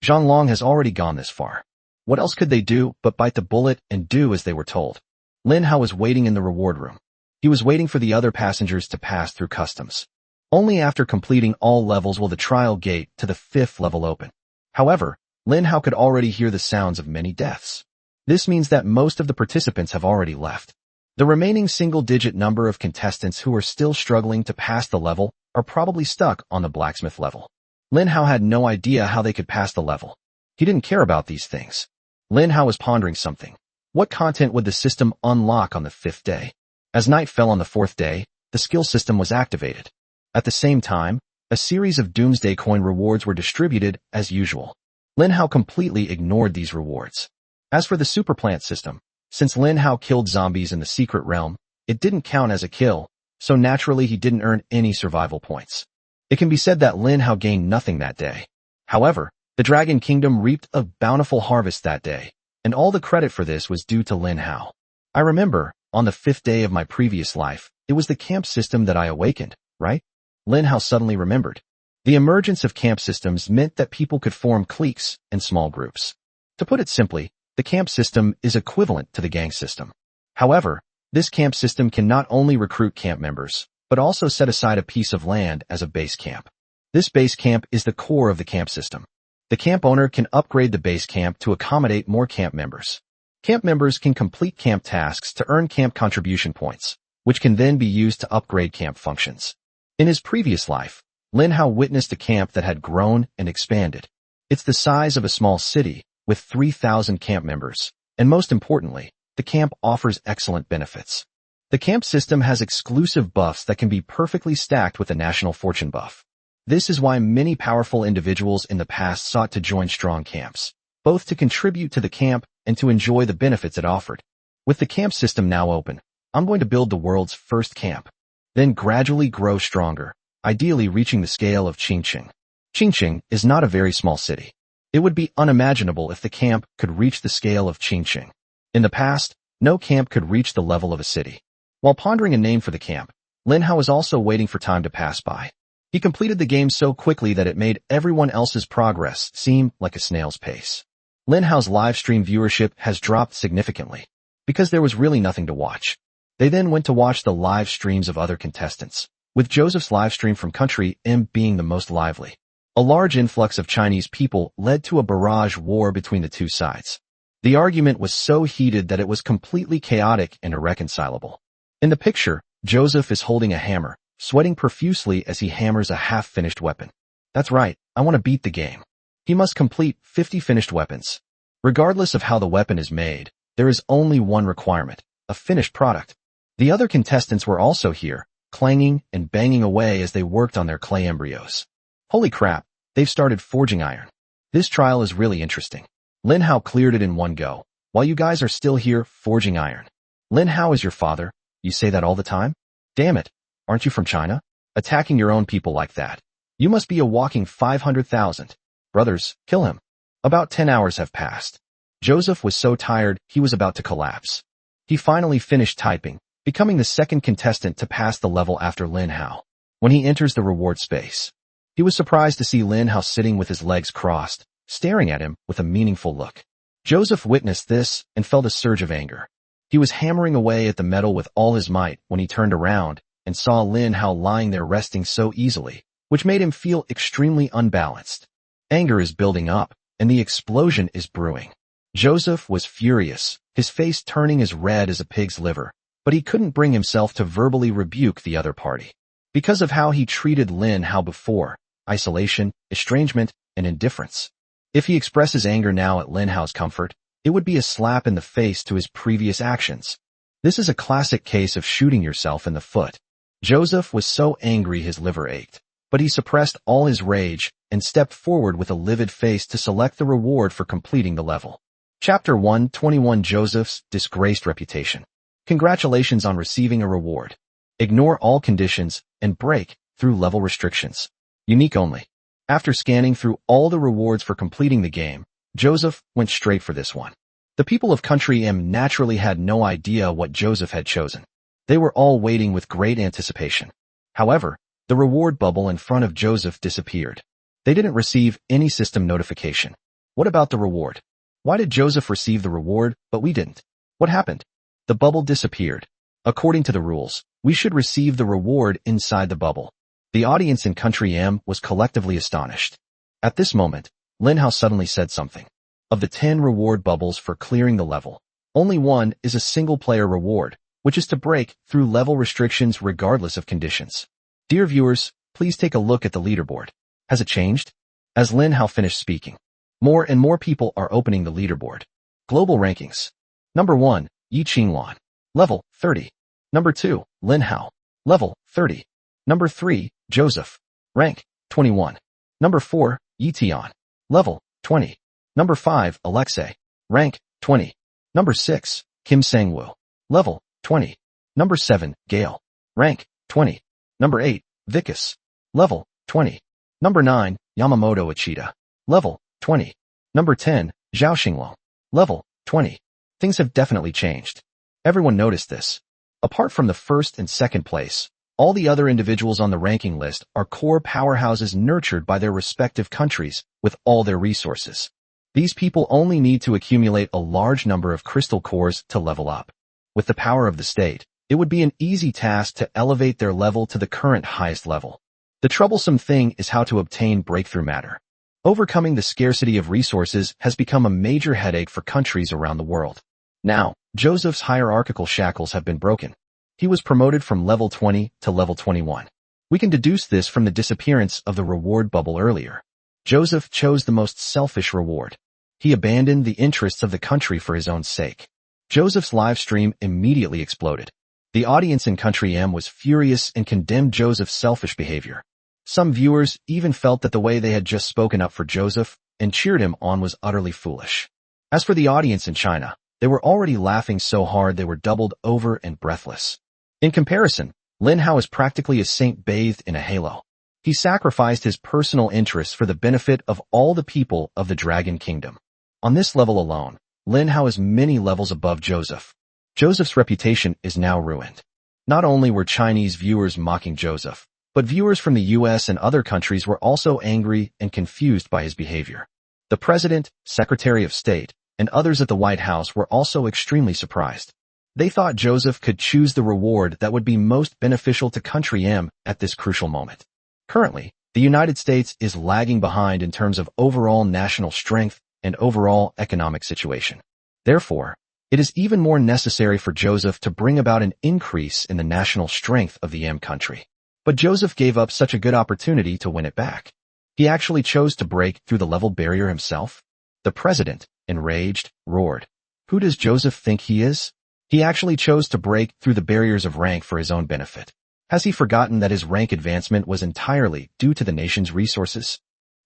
Zhang Long has already gone this far. What else could they do but bite the bullet and do as they were told? Lin Hao was waiting in the reward room. He was waiting for the other passengers to pass through customs. Only after completing all levels will the trial gate to the 5th level open. However, Lin Hao could already hear the sounds of many deaths. This means that most of the participants have already left. The remaining single-digit number of contestants who are still struggling to pass the level are probably stuck on the blacksmith level. Lin Hao had no idea how they could pass the level. He didn't care about these things. Lin Hao was pondering something. What content would the system unlock on the 5th day? As night fell on the 4th day, the skill system was activated. At the same time, a series of Doomsday Coin rewards were distributed as usual. Lin Hao completely ignored these rewards. As for the superplant system, since Lin Hao killed zombies in the secret realm, it didn't count as a kill, so naturally he didn't earn any survival points. It can be said that Lin Hao gained nothing that day. However, the Dragon Kingdom reaped a bountiful harvest that day, and all the credit for this was due to Lin Hao. I remember, on the 5th day of my previous life, it was the camp system that I awakened, right? Lin Hao suddenly remembered. The emergence of camp systems meant that people could form cliques and small groups. To put it simply, the camp system is equivalent to the gang system. However, this camp system can not only recruit camp members, but also set aside a piece of land as a base camp. This base camp is the core of the camp system. The camp owner can upgrade the base camp to accommodate more camp members. Camp members can complete camp tasks to earn camp contribution points, which can then be used to upgrade camp functions. In his previous life, Lin Hao witnessed a camp that had grown and expanded. It's the size of a small city, with 3,000 camp members, and most importantly, the camp offers excellent benefits. The camp system has exclusive buffs that can be perfectly stacked with the national fortune buff. This is why many powerful individuals in the past sought to join strong camps, both to contribute to the camp and to enjoy the benefits it offered. With the camp system now open, I'm going to build the world's first camp, then gradually grow stronger, ideally reaching the scale of Qingqing. Qingqing is not a very small city. It would be unimaginable if the camp could reach the scale of Qingqing. In the past, no camp could reach the level of a city. While pondering a name for the camp, Lin Hao was also waiting for time to pass by. He completed the game so quickly that it made everyone else's progress seem like a snail's pace. Lin Hao's live stream viewership has dropped significantly, because there was really nothing to watch. They then went to watch the live streams of other contestants, with Joseph's live stream from Country M being the most lively. A large influx of Chinese people led to a barrage war between the two sides. The argument was so heated that it was completely chaotic and irreconcilable. In the picture, Joseph is holding a hammer, sweating profusely as he hammers a half-finished weapon. That's right, I want to beat the game. He must complete 50 finished weapons. Regardless of how the weapon is made, there is only one requirement, a finished product. The other contestants were also here, clanging and banging away as they worked on their clay embryos. Holy crap, they've started forging iron. This trial is really interesting. Lin Hao cleared it in one go, while you guys are still here forging iron. Lin Hao is your father? You say that all the time? Damn it, aren't you from China? Attacking your own people like that. You must be a walking 500,000. Brothers, kill him. About 10 hours have passed. Joseph was so tired he was about to collapse. He finally finished typing, becoming the second contestant to pass the level after Lin Hao. When he enters the reward space, he was surprised to see Lin Hao sitting with his legs crossed, staring at him with a meaningful look. Joseph witnessed this and felt a surge of anger. He was hammering away at the metal with all his might when he turned around and saw Lin Hao lying there resting so easily, which made him feel extremely unbalanced. Anger is building up, and the explosion is brewing. Joseph was furious, his face turning as red as a pig's liver, but he couldn't bring himself to verbally rebuke the other party. Because of how he treated Lin Hao before, isolation, estrangement, and indifference. If he expresses anger now at Lin Hao's comfort, it would be a slap in the face to his previous actions. This is a classic case of shooting yourself in the foot. Joseph was so angry his liver ached, but he suppressed all his rage and stepped forward with a livid face to select the reward for completing the level. Chapter 121 Joseph's Disgraced Reputation. Congratulations on receiving a reward. Ignore all conditions and break through level restrictions. Unique only. After scanning through all the rewards for completing the game, Joseph went straight for this one. The people of Country M naturally had no idea what Joseph had chosen. They were all waiting with great anticipation. However, the reward bubble in front of Joseph disappeared. They didn't receive any system notification. What about the reward? Why did Joseph receive the reward, but we didn't? What happened? The bubble disappeared. According to the rules, we should receive the reward inside the bubble. The audience in Country M was collectively astonished. At this moment, Lin Hao suddenly said something. Of the 10 reward bubbles for clearing the level, only one is a single-player reward, which is to break through level restrictions regardless of conditions. Dear viewers, please take a look at the leaderboard. Has it changed? As Lin Hao finished speaking, more and more people are opening the leaderboard. Global rankings. Number 1, Yi Qingluan. Level 30. Number 2, Lin Hao. Level 30. Number 3, Joseph. Rank 21. Number 4, Yi Tian. Level 20. Number 5, Alexei. Rank 20. Number 6, Kim Sang-woo. Level 20. Number 7, Gale. Rank 20. Number 8, Vikas. Level 20. Number 9, Yamamoto Ichida. Level 20. Number 10, Zhao Xinglong. Level 20. Things have definitely changed. Everyone noticed this. Apart from the first and second place, All the other individuals on the ranking list are core powerhouses nurtured by their respective countries with all their resources. These people only need to accumulate a large number of crystal cores to level up. With the power of the state, it would be an easy task to elevate their level to the current highest level. The troublesome thing is how to obtain breakthrough matter. Overcoming the scarcity of resources has become a major headache for countries around the world. Now, Joseph's hierarchical shackles have been broken. He was promoted from level 20 to level 21. We can deduce this from the disappearance of the reward bubble earlier. Joseph chose the most selfish reward. He abandoned the interests of the country for his own sake. Joseph's live stream immediately exploded. The audience in Country M was furious and condemned Joseph's selfish behavior. Some viewers even felt that the way they had just spoken up for Joseph and cheered him on was utterly foolish. As for the audience in China, they were already laughing so hard they were doubled over and breathless. In comparison, Lin Hao is practically a saint bathed in a halo. He sacrificed his personal interests for the benefit of all the people of the Dragon Kingdom. On this level alone, Lin Hao is many levels above Joseph. Joseph's reputation is now ruined. Not only were Chinese viewers mocking Joseph, but viewers from the US and other countries were also angry and confused by his behavior. The President, Secretary of State, and others at the White House were also extremely surprised. They thought Joseph could choose the reward that would be most beneficial to Country M at this crucial moment. Currently, the United States is lagging behind in terms of overall national strength and overall economic situation. Therefore, it is even more necessary for Joseph to bring about an increase in the national strength of the M country. But Joseph gave up such a good opportunity to win it back. He actually chose to break through the level barrier himself. The president, enraged, roared. Who does Joseph think he is? He actually chose to break through the barriers of rank for his own benefit. Has he forgotten that his rank advancement was entirely due to the nation's resources?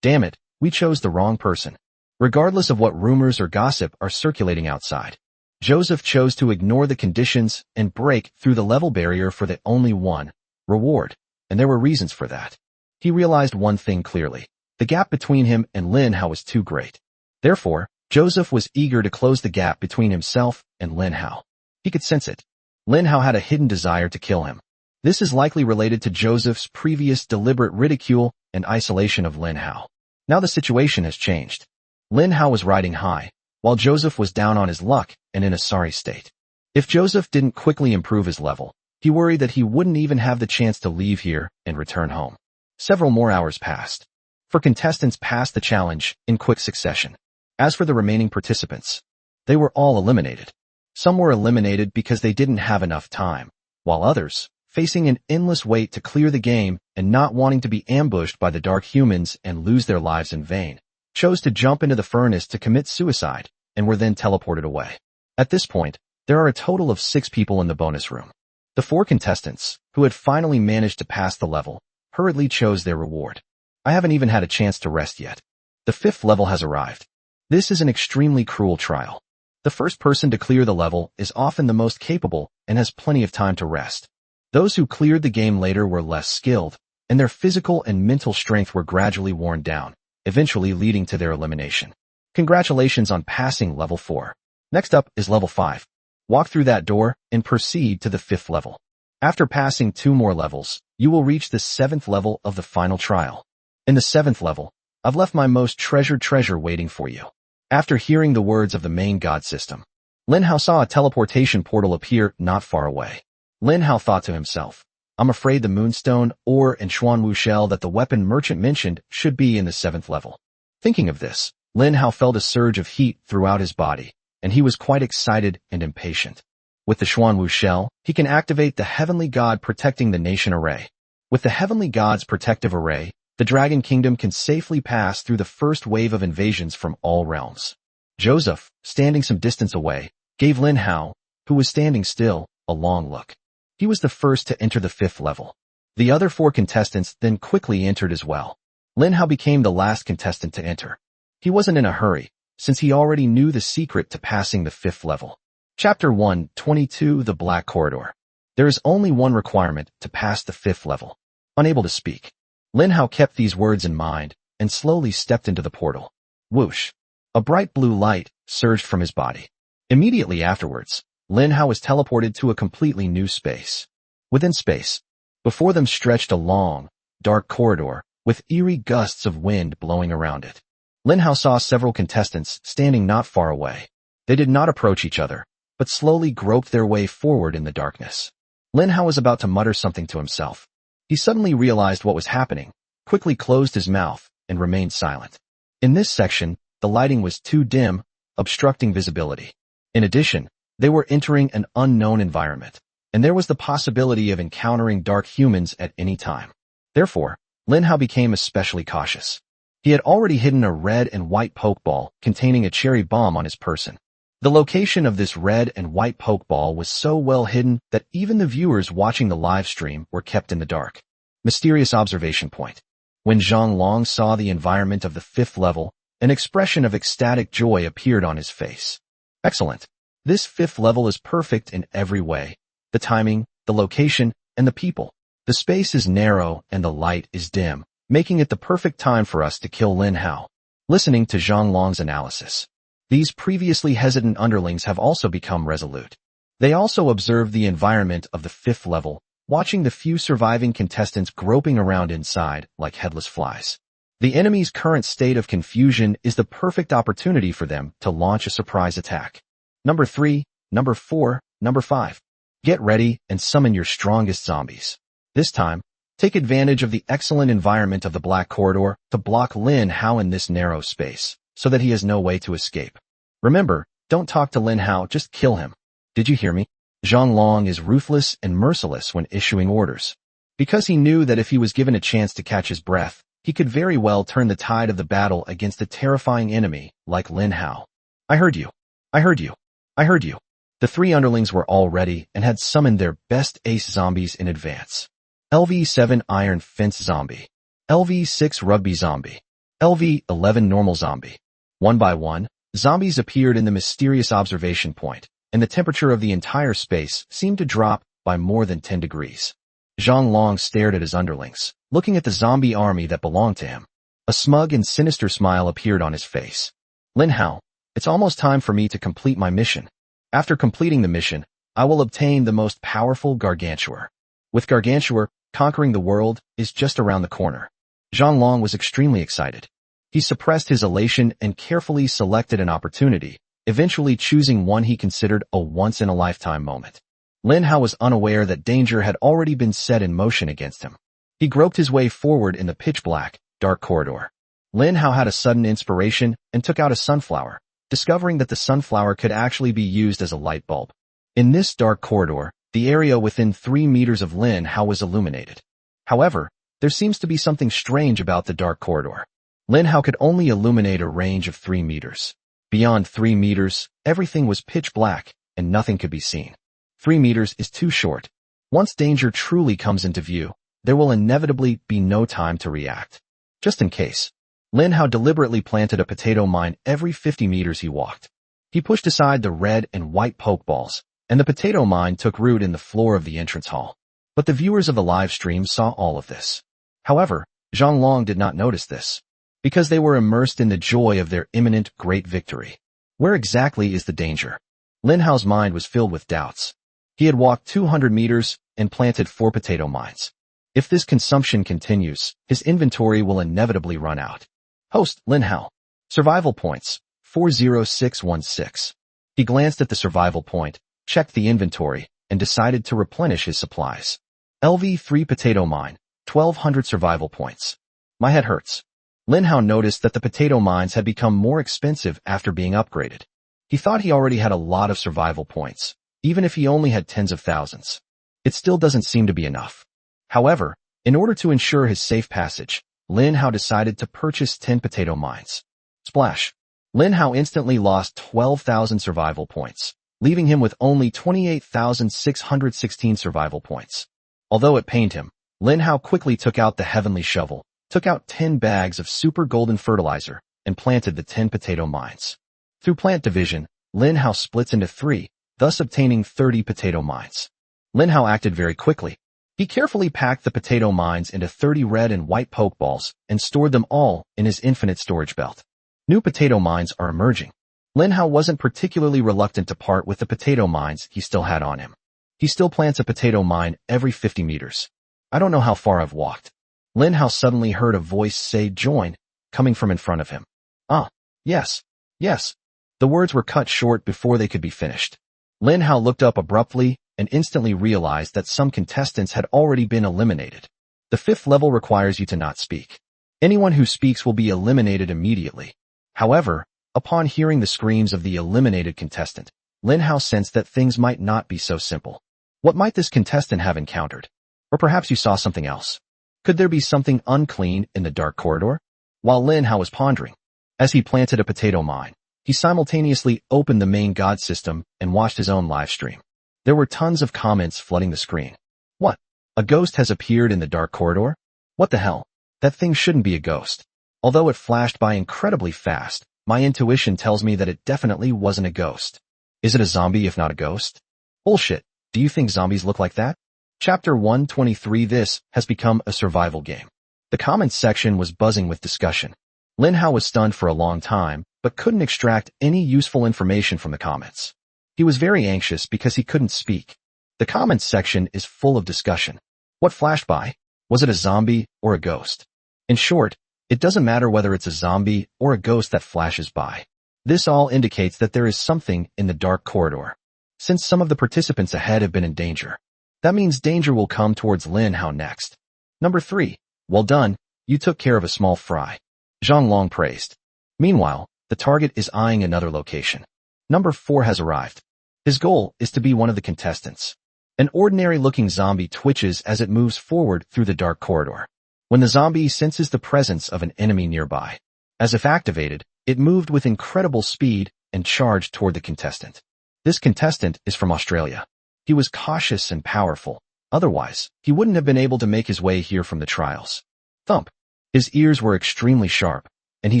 Damn it, we chose the wrong person. Regardless of what rumors or gossip are circulating outside, Joseph chose to ignore the conditions and break through the level barrier for the only one reward, and there were reasons for that. He realized one thing clearly. The gap between him and Lin Hao was too great. Therefore, Joseph was eager to close the gap between himself and Lin Hao. He could sense it. Lin Hao had a hidden desire to kill him. This is likely related to Joseph's previous deliberate ridicule and isolation of Lin Hao. Now the situation has changed. Lin Hao was riding high, while Joseph was down on his luck and in a sorry state. If Joseph didn't quickly improve his level, he worried that he wouldn't even have the chance to leave here and return home. Several more hours passed. For contestants passed the challenge in quick succession. As for the remaining participants, they were all eliminated. Some were eliminated because they didn't have enough time, while others, facing an endless wait to clear the game and not wanting to be ambushed by the dark humans and lose their lives in vain, chose to jump into the furnace to commit suicide and were then teleported away. At this point, there are a total of 6 people in the bonus room. The 4 contestants, who had finally managed to pass the level, hurriedly chose their reward. I haven't even had a chance to rest yet. The 5th level has arrived. This is an extremely cruel trial. The first person to clear the level is often the most capable and has plenty of time to rest. Those who cleared the game later were less skilled, and their physical and mental strength were gradually worn down, eventually leading to their elimination. Congratulations on passing level 4. Next up is level 5. Walk through that door and proceed to the 5th level. After passing 2 more levels, you will reach the 7th level of the final trial. In the 7th level, I've left my most treasured treasure waiting for you. After hearing the words of the main god system, Lin Hao saw a teleportation portal appear not far away. Lin Hao thought to himself, I'm afraid the Moonstone, Ore, and Xuanwu Shell that the weapon merchant mentioned should be in the 7th level. Thinking of this, Lin Hao felt a surge of heat throughout his body, and he was quite excited and impatient. With the Xuanwu Shell, he can activate the Heavenly God Protecting the Nation Array. With the Heavenly God's protective array, the Dragon Kingdom can safely pass through the first wave of invasions from all realms. Joseph, standing some distance away, gave Lin Hao, who was standing still, a long look. He was the first to enter the 5th level. The other 4 contestants then quickly entered as well. Lin Hao became the last contestant to enter. He wasn't in a hurry, since he already knew the secret to passing the 5th level. Chapter 1:22 The Black Corridor. There is only one requirement to pass the 5th level. Unable to speak, Lin Hao kept these words in mind and slowly stepped into the portal. Whoosh! A bright blue light surged from his body. Immediately afterwards, Lin Hao was teleported to a completely new space. Within space, Before them stretched a long, dark corridor with eerie gusts of wind blowing around it. Lin Hao saw several contestants standing not far away. They did not approach each other, but slowly groped their way forward in the darkness. Lin Hao was about to mutter something to himself. He suddenly realized what was happening, quickly closed his mouth, and remained silent. In this section, the lighting was too dim, obstructing visibility. In addition, they were entering an unknown environment, and there was the possibility of encountering dark humans at any time. Therefore, Lin Hao became especially cautious. He had already hidden a red and white pokeball containing a cherry bomb on his person. The location of this red and white pokeball was so well hidden that even the viewers watching the live stream were kept in the dark. Mysterious observation point. When Zhang Long saw the environment of the 5th level, an expression of ecstatic joy appeared on his face. Excellent. This 5th level is perfect in every way. The timing, the location, and the people. The space is narrow and the light is dim, making it the perfect time for us to kill Lin Hao. Listening to Zhang Long's analysis. These previously hesitant underlings have also become resolute. They also observed the environment of the 5th level, watching the few surviving contestants groping around inside like headless flies. The enemy's current state of confusion is the perfect opportunity for them to launch a surprise attack. Number 3, Number 4, Number 5. Get ready and summon your strongest zombies. This time, take advantage of the excellent environment of the Black Corridor to block Lin Hao in this narrow space, so that he has no way to escape. Remember, don't talk to Lin Hao, just kill him. Did you hear me? Zhang Long is ruthless and merciless when issuing orders. Because he knew that if he was given a chance to catch his breath, he could very well turn the tide of the battle against a terrifying enemy like Lin Hao. I heard you. I heard you. I heard you. The 3 underlings were all ready and had summoned their best ace zombies in advance. LV7 Iron Fence Zombie. LV6 Rugby Zombie. LV11 Normal Zombie. One by one, zombies appeared in the mysterious observation point, and the temperature of the entire space seemed to drop by more than 10 degrees. Zhang Long stared at his underlings, looking at the zombie army that belonged to him. A smug and sinister smile appeared on his face. Lin Hao, it's almost time for me to complete my mission. After completing the mission, I will obtain the most powerful Gargantuar. With Gargantuar, conquering the world is just around the corner. Zhang Long was extremely excited. He suppressed his elation and carefully selected an opportunity, eventually choosing one he considered a once-in-a-lifetime moment. Lin Hao was unaware that danger had already been set in motion against him. He groped his way forward in the pitch-black, dark corridor. Lin Hao had a sudden inspiration and took out a sunflower, discovering that the sunflower could actually be used as a light bulb. In this dark corridor, the area within 3 meters of Lin Hao was illuminated. However, there seems to be something strange about the dark corridor. Lin Hao could only illuminate a range of 3 meters. Beyond 3 meters, everything was pitch black, and nothing could be seen. 3 meters is too short. Once danger truly comes into view, there will inevitably be no time to react. Just in case, Lin Hao deliberately planted a potato mine every 50 meters he walked. He pushed aside the red and white pokeballs, and the potato mine took root in the floor of the entrance hall. But the viewers of the live stream saw all of this. However, Zhang Long did not notice this, because they were immersed in the joy of their imminent great victory. Where exactly is the danger? Lin Hao's mind was filled with doubts. He had walked 200 meters and planted 4 potato mines. If this consumption continues, his inventory will inevitably run out. Host, Lin Hao. Survival points, 40616. He glanced at the survival point, checked the inventory, and decided to replenish his supplies. LV3 potato mine, 1200 survival points. My head hurts. Lin Hao noticed that the potato mines had become more expensive after being upgraded. He thought he already had a lot of survival points, even if he only had tens of thousands. It still doesn't seem to be enough. However, in order to ensure his safe passage, Lin Hao decided to purchase 10 potato mines. Splash. Lin Hao instantly lost 12,000 survival points, leaving him with only 28,616 survival points. Although it pained him, Lin Hao quickly took out the heavenly shovel, took out 10 bags of super golden fertilizer, and planted the 10 potato mines. Through plant division, Lin Hao splits into 3, thus obtaining 30 potato mines. Lin Hao acted very quickly. He carefully packed the potato mines into 30 red and white pokeballs and stored them all in his infinite storage belt. New potato mines are emerging. Lin Hao wasn't particularly reluctant to part with the potato mines he still had on him. He still plants a potato mine every 50 meters. I don't know how far I've walked. Lin Hao suddenly heard a voice say join, coming from in front of him. Ah, yes, yes. The words were cut short before they could be finished. Lin Hao looked up abruptly and instantly realized that some contestants had already been eliminated. The 5th level requires you to not speak. Anyone who speaks will be eliminated immediately. However, upon hearing the screams of the eliminated contestant, Lin Hao sensed that things might not be so simple. What might this contestant have encountered? Or perhaps you saw something else. Could there be something unclean in the dark corridor? While Lin Hao was pondering, as he planted a potato mine, he simultaneously opened the main God system and watched his own live stream. There were tons of comments flooding the screen. What? A ghost has appeared in the dark corridor? What the hell? That thing shouldn't be a ghost. Although it flashed by incredibly fast, my intuition tells me that it definitely wasn't a ghost. Is it a zombie if not a ghost? Bullshit. Do you think zombies look like that? Chapter 123. This has become a survival game. The comments section was buzzing with discussion. Lin Hao was stunned for a long time, but couldn't extract any useful information from the comments. He was very anxious because he couldn't speak. The comments section is full of discussion. What flashed by? Was it a zombie or a ghost? In short, it doesn't matter whether it's a zombie or a ghost that flashes by. This all indicates that there is something in the dark corridor. Since some of the participants ahead have been in danger, that means danger will come towards Lin Hao next. Number 3. Well done, you took care of a small fry. Zhang Long praised. Meanwhile, the target is eyeing another location. Number 4 has arrived. His goal is to be one of the contestants. An ordinary-looking zombie twitches as it moves forward through the dark corridor. When the zombie senses the presence of an enemy nearby, as if activated, it moved with incredible speed and charged toward the contestant. This contestant is from Australia. He was cautious and powerful. Otherwise, he wouldn't have been able to make his way here from the trials. Thump. His ears were extremely sharp, and he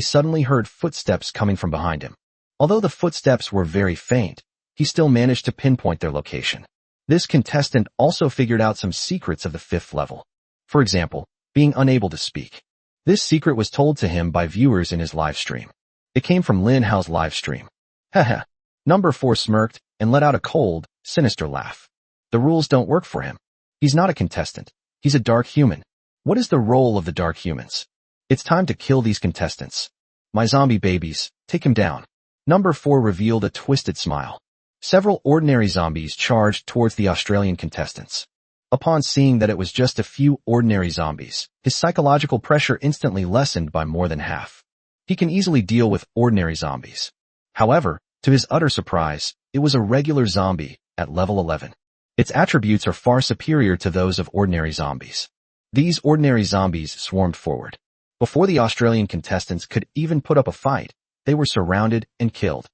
suddenly heard footsteps coming from behind him. Although the footsteps were very faint, he still managed to pinpoint their location. This contestant also figured out some secrets of the 5th level. For example, being unable to speak. This secret was told to him by viewers in his live stream. It came from Lin Hao's live stream. Haha. Number 4 smirked and let out a cold, sinister laugh. The rules don't work for him. He's not a contestant. He's a dark human. What is the role of the dark humans? It's time to kill these contestants. My zombie babies, take him down. Number 4 revealed a twisted smile. Several ordinary zombies charged towards the Australian contestants. Upon seeing that it was just a few ordinary zombies, his psychological pressure instantly lessened by more than half. He can easily deal with ordinary zombies. However, to his utter surprise, it was a regular zombie at level 11. Its attributes are far superior to those of ordinary zombies. These ordinary zombies swarmed forward. Before the Australian contestants could even put up a fight, they were surrounded and killed.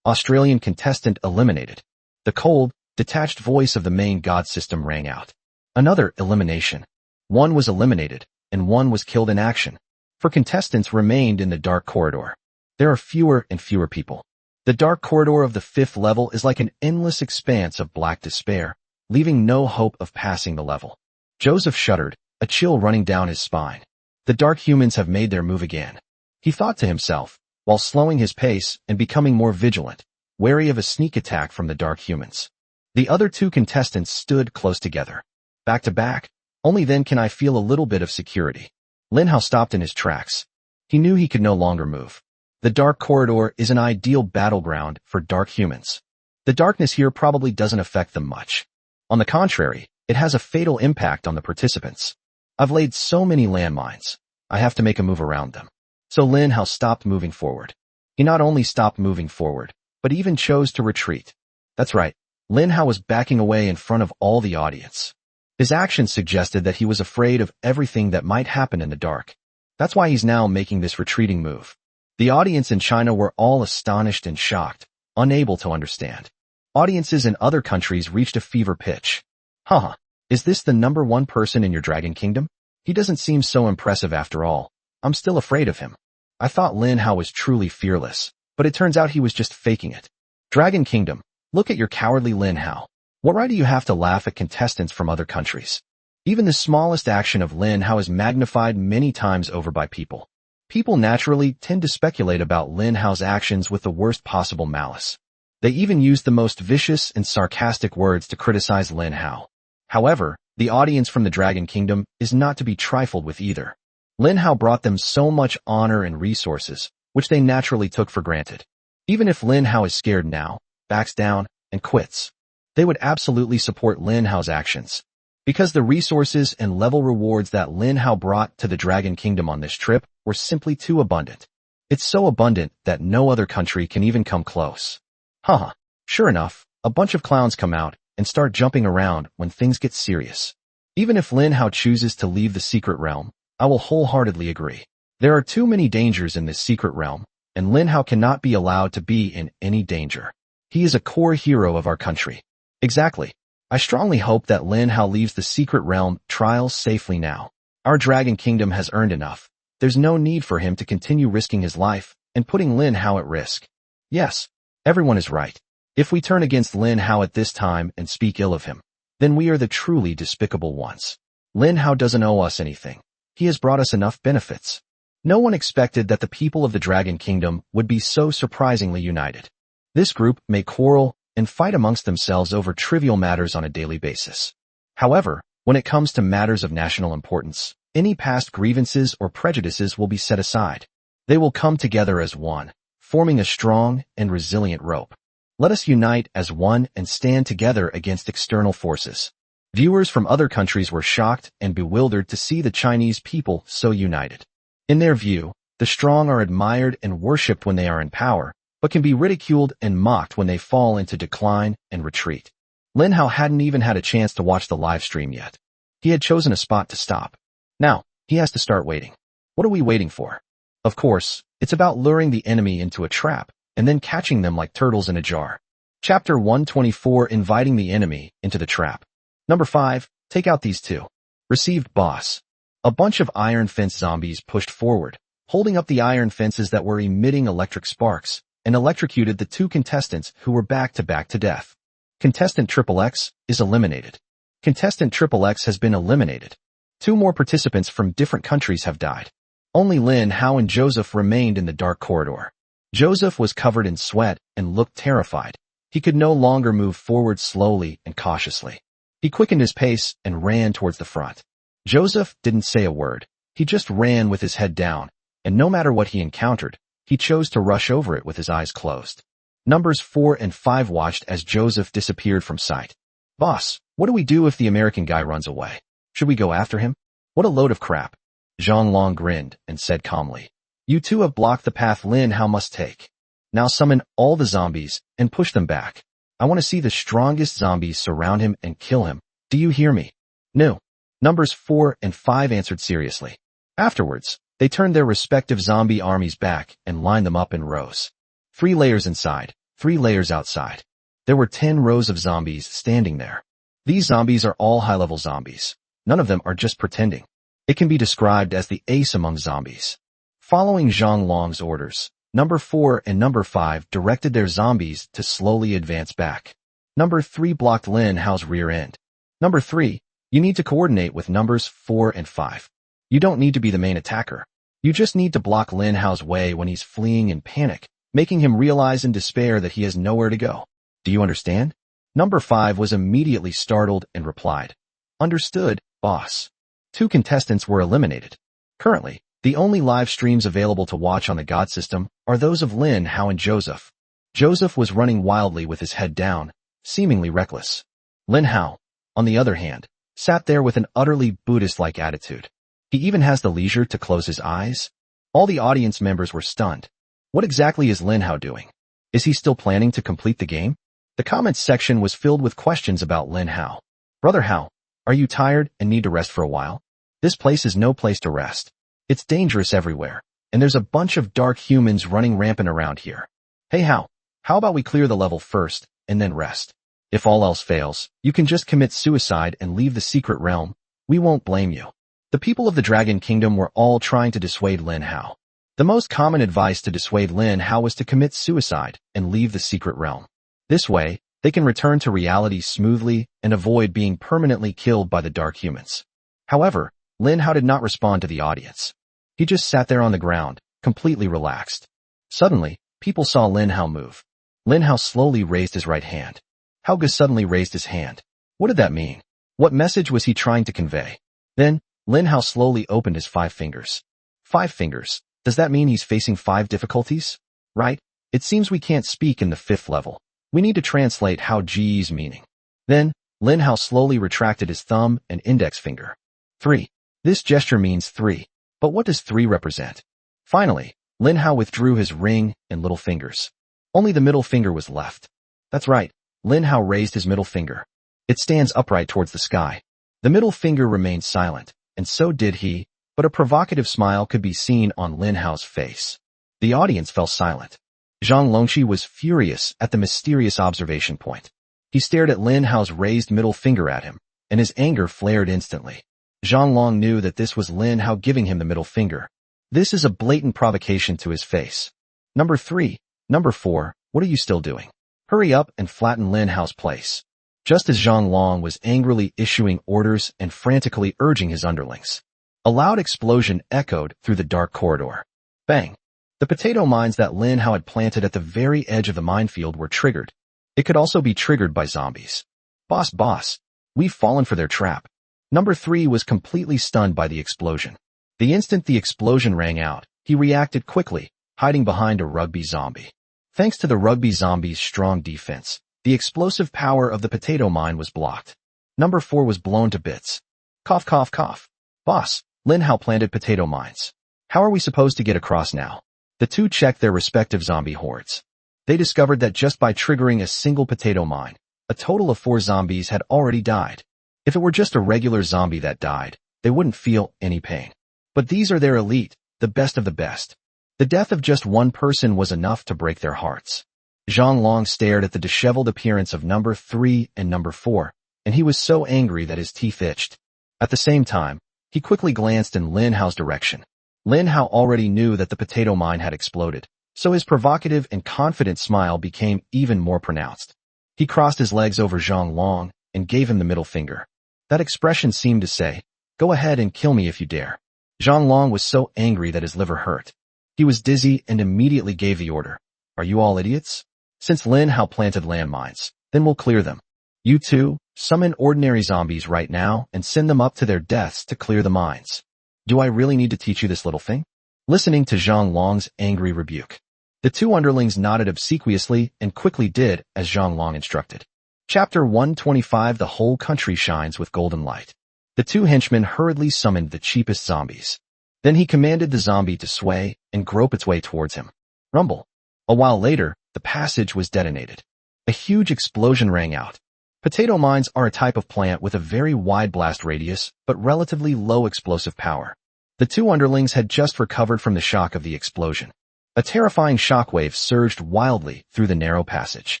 Australian contestant eliminated. The cold, detached voice of the main God system rang out. Another elimination. One was eliminated, and one was killed in action. 4 contestants remained in the dark corridor. There are fewer and fewer people. The dark corridor of the 5th level is like an endless expanse of black despair, leaving no hope of passing the level. Joseph shuddered, a chill running down his spine. The dark humans have made their move again. He thought to himself, while slowing his pace and becoming more vigilant, wary of a sneak attack from the dark humans. The other 2 contestants stood close together. Back to back, only then can I feel a little bit of security. Lin Hao stopped in his tracks. He knew he could no longer move. The dark corridor is an ideal battleground for dark humans. The darkness here probably doesn't affect them much. On the contrary, it has a fatal impact on the participants. I've laid so many landmines. I have to make a move around them. So Lin Hao stopped moving forward. He not only stopped moving forward, but even chose to retreat. That's right, Lin Hao was backing away in front of all the audience. His actions suggested that he was afraid of everything that might happen in the dark. That's why he's now making this retreating move. The audience in China were all astonished and shocked, unable to understand. Audiences in other countries reached a fever pitch. Haha, is this the number 1 person in your Dragon Kingdom? He doesn't seem so impressive after all. I'm still afraid of him. I thought Lin Hao was truly fearless, but it turns out he was just faking it. Dragon Kingdom, look at your cowardly Lin Hao. What right do you have to laugh at contestants from other countries? Even the smallest action of Lin Hao is magnified many times over by people. People naturally tend to speculate about Lin Hao's actions with the worst possible malice. They even use the most vicious and sarcastic words to criticize Lin Hao. However, The audience from the Dragon Kingdom is not to be trifled with either. Lin Hao brought them so much honor and resources, which they naturally took for granted. Even if Lin Hao is scared now, backs down, and quits, they would absolutely support Lin Hao's actions. Because the resources and level rewards that Lin Hao brought to the Dragon Kingdom on this trip were simply too abundant. It's so abundant that no other country can even come close. Haha. Sure enough, a bunch of clowns come out and start jumping around when things get serious. Even if Lin Hao chooses to leave the secret realm, I will wholeheartedly agree. There are too many dangers in this secret realm, and Lin Hao cannot be allowed to be in any danger. He is a core hero of our country. Exactly. I strongly hope that Lin Hao leaves the secret realm trials safely now. Our Dragon Kingdom has earned enough. There's no need for him to continue risking his life and putting Lin Hao at risk. Yes, everyone is right. If we turn against Lin Hao at this time and speak ill of him, then we are the truly despicable ones. Lin Hao doesn't owe us anything. He has brought us enough benefits. No one expected that the people of the Dragon Kingdom would be so surprisingly united. This group may quarrel and fight amongst themselves over trivial matters on a daily basis. However, when it comes to matters of national importance, any past grievances or prejudices will be set aside. They will come together as one, forming a strong and resilient rope. Let us unite as one and stand together against external forces. Viewers from other countries were shocked and bewildered to see the Chinese people so united. In their view, the strong are admired and worshipped when they are in power, but can be ridiculed and mocked when they fall into decline and retreat. Lin Hao hadn't even had a chance to watch the live stream yet. He had chosen a spot to stop. Now, he has to start waiting. What are we waiting for? Of course, it's about luring the enemy into a trap and then catching them like turtles in a jar. Chapter 124, Inviting the Enemy into the Trap. Number 5, take out these two. Received, boss. A bunch of iron fence zombies pushed forward, holding up the iron fences that were emitting electric sparks, and electrocuted the two contestants who were back-to-back to death. Contestant Triple X is eliminated. Contestant Triple X has been eliminated. 2 more participants from different countries have died. Only Lin Hao and Joseph remained in the dark corridor. Joseph was covered in sweat and looked terrified. He could no longer move forward slowly and cautiously. He quickened his pace and ran towards the front. Joseph didn't say a word. He just ran with his head down, and no matter what he encountered, he chose to rush over it with his eyes closed. Numbers 4 and 5 watched as Joseph disappeared from sight. Boss, what do we do if the American guy runs away? Should we go after him? What a load of crap. Zhang Long grinned and said calmly. You two have blocked the path Lin Hao must take. Now summon all the zombies and push them back. I want to see the strongest zombies surround him and kill him. Do you hear me? No. Numbers 4 and 5 answered seriously. Afterwards, they turned their respective zombie armies back and lined them up in rows. 3 layers inside, 3 layers outside. There were 10 rows of zombies standing there. These zombies are all high-level zombies. None of them are just pretending. It can be described as the ace among zombies. Following Zhang Long's orders, Number 4 and Number 5 directed their zombies to slowly advance back. Number 3 blocked Lin Hao's rear end. Number 3, you need to coordinate with Numbers 4 and 5. You don't need to be the main attacker. You just need to block Lin Hao's way when he's fleeing in panic, making him realize in despair that he has nowhere to go. Do you understand? Number 5 was immediately startled and replied, Understood, boss. 2 contestants were eliminated. Currently, the only live streams available to watch on the God system are those of Lin Hao and Joseph. Joseph was running wildly with his head down, seemingly reckless. Lin Hao, on the other hand, sat there with an utterly Buddhist-like attitude. He even has the leisure to close his eyes? All the audience members were stunned. What exactly is Lin Hao doing? Is he still planning to complete the game? The comments section was filled with questions about Lin Hao. Brother Hao, are you tired and need to rest for a while? This place is no place to rest. It's dangerous everywhere, and there's a bunch of dark humans running rampant around here. Hey Hao, how about we clear the level first, and then rest? If all else fails, you can just commit suicide and leave the secret realm. We won't blame you. The people of the Dragon Kingdom were all trying to dissuade Lin Hao. The most common advice to dissuade Lin Hao was to commit suicide and leave the secret realm. This way, they can return to reality smoothly and avoid being permanently killed by the dark humans. However, Lin Hao did not respond to the audience. He just sat there on the ground, completely relaxed. Suddenly, people saw Lin Hao move. Lin Hao slowly raised his right hand. Hao Ge suddenly raised his hand. What did that mean? What message was he trying to convey? Then, Lin Hao slowly opened his 5 fingers. 5 fingers. Does that mean he's facing 5 difficulties? Right? It seems we can't speak in the 5th level. We need to translate Hao Ji's meaning. Then, Lin Hao slowly retracted his thumb and index finger. 3. This gesture means 3. But what does 3 represent? Finally, Lin Hao withdrew his ring and little fingers. Only the middle finger was left. That's right, Lin Hao raised his middle finger. It stands upright towards the sky. The middle finger remained silent, and so did he, but a provocative smile could be seen on Lin Hao's face. The audience fell silent. Zhang Longqi was furious at the mysterious observation point. He stared at Lin Hao's raised middle finger at him, and his anger flared instantly. Zhang Long knew that this was Lin Hao giving him the middle finger. This is a blatant provocation to his face. Number 3, number 4, what are you still doing? Hurry up and flatten Lin Hao's place. Just as Zhang Long was angrily issuing orders and frantically urging his underlings, a loud explosion echoed through the dark corridor. Bang! The potato mines that Lin Hao had planted at the very edge of the minefield were triggered. It could also be triggered by zombies. Boss, we've fallen for their trap. Number 3 was completely stunned by the explosion. The instant the explosion rang out, he reacted quickly, hiding behind a rugby zombie. Thanks to the rugby zombie's strong defense, the explosive power of the potato mine was blocked. Number 4 was blown to bits. Cough, cough, cough. Boss, Lin Hao planted potato mines. How are we supposed to get across now? The two checked their respective zombie hordes. They discovered that just by triggering a single potato mine, a total of 4 zombies had already died. If it were just a regular zombie that died, they wouldn't feel any pain. But these are their elite, the best of the best. The death of just one person was enough to break their hearts. Zhang Long stared at the disheveled appearance of number 3 and number 4, and he was so angry that his teeth itched. At the same time, he quickly glanced in Lin Hao's direction. Lin Hao already knew that the potato mine had exploded, so his provocative and confident smile became even more pronounced. He crossed his legs over Zhang Long and gave him the middle finger. That expression seemed to say, "Go ahead and kill me if you dare." Zhang Long was so angry that his liver hurt. He was dizzy and immediately gave the order. "Are you all idiots? Since Lin Hao planted landmines, then we'll clear them. You two, summon ordinary zombies right now and send them up to their deaths to clear the mines." "Do I really need to teach you this little thing?" Listening to Zhang Long's angry rebuke, the 2 underlings nodded obsequiously and quickly did as Zhang Long instructed. Chapter 125 The whole country shines with golden light. The 2 henchmen hurriedly summoned the cheapest zombies. Then he commanded the zombie to sway and grope its way towards him. Rumble. A while later, the passage was detonated. A huge explosion rang out. Potato mines are a type of plant with a very wide blast radius, but relatively low explosive power. The 2 underlings had just recovered from the shock of the explosion. A terrifying shockwave surged wildly through the narrow passage.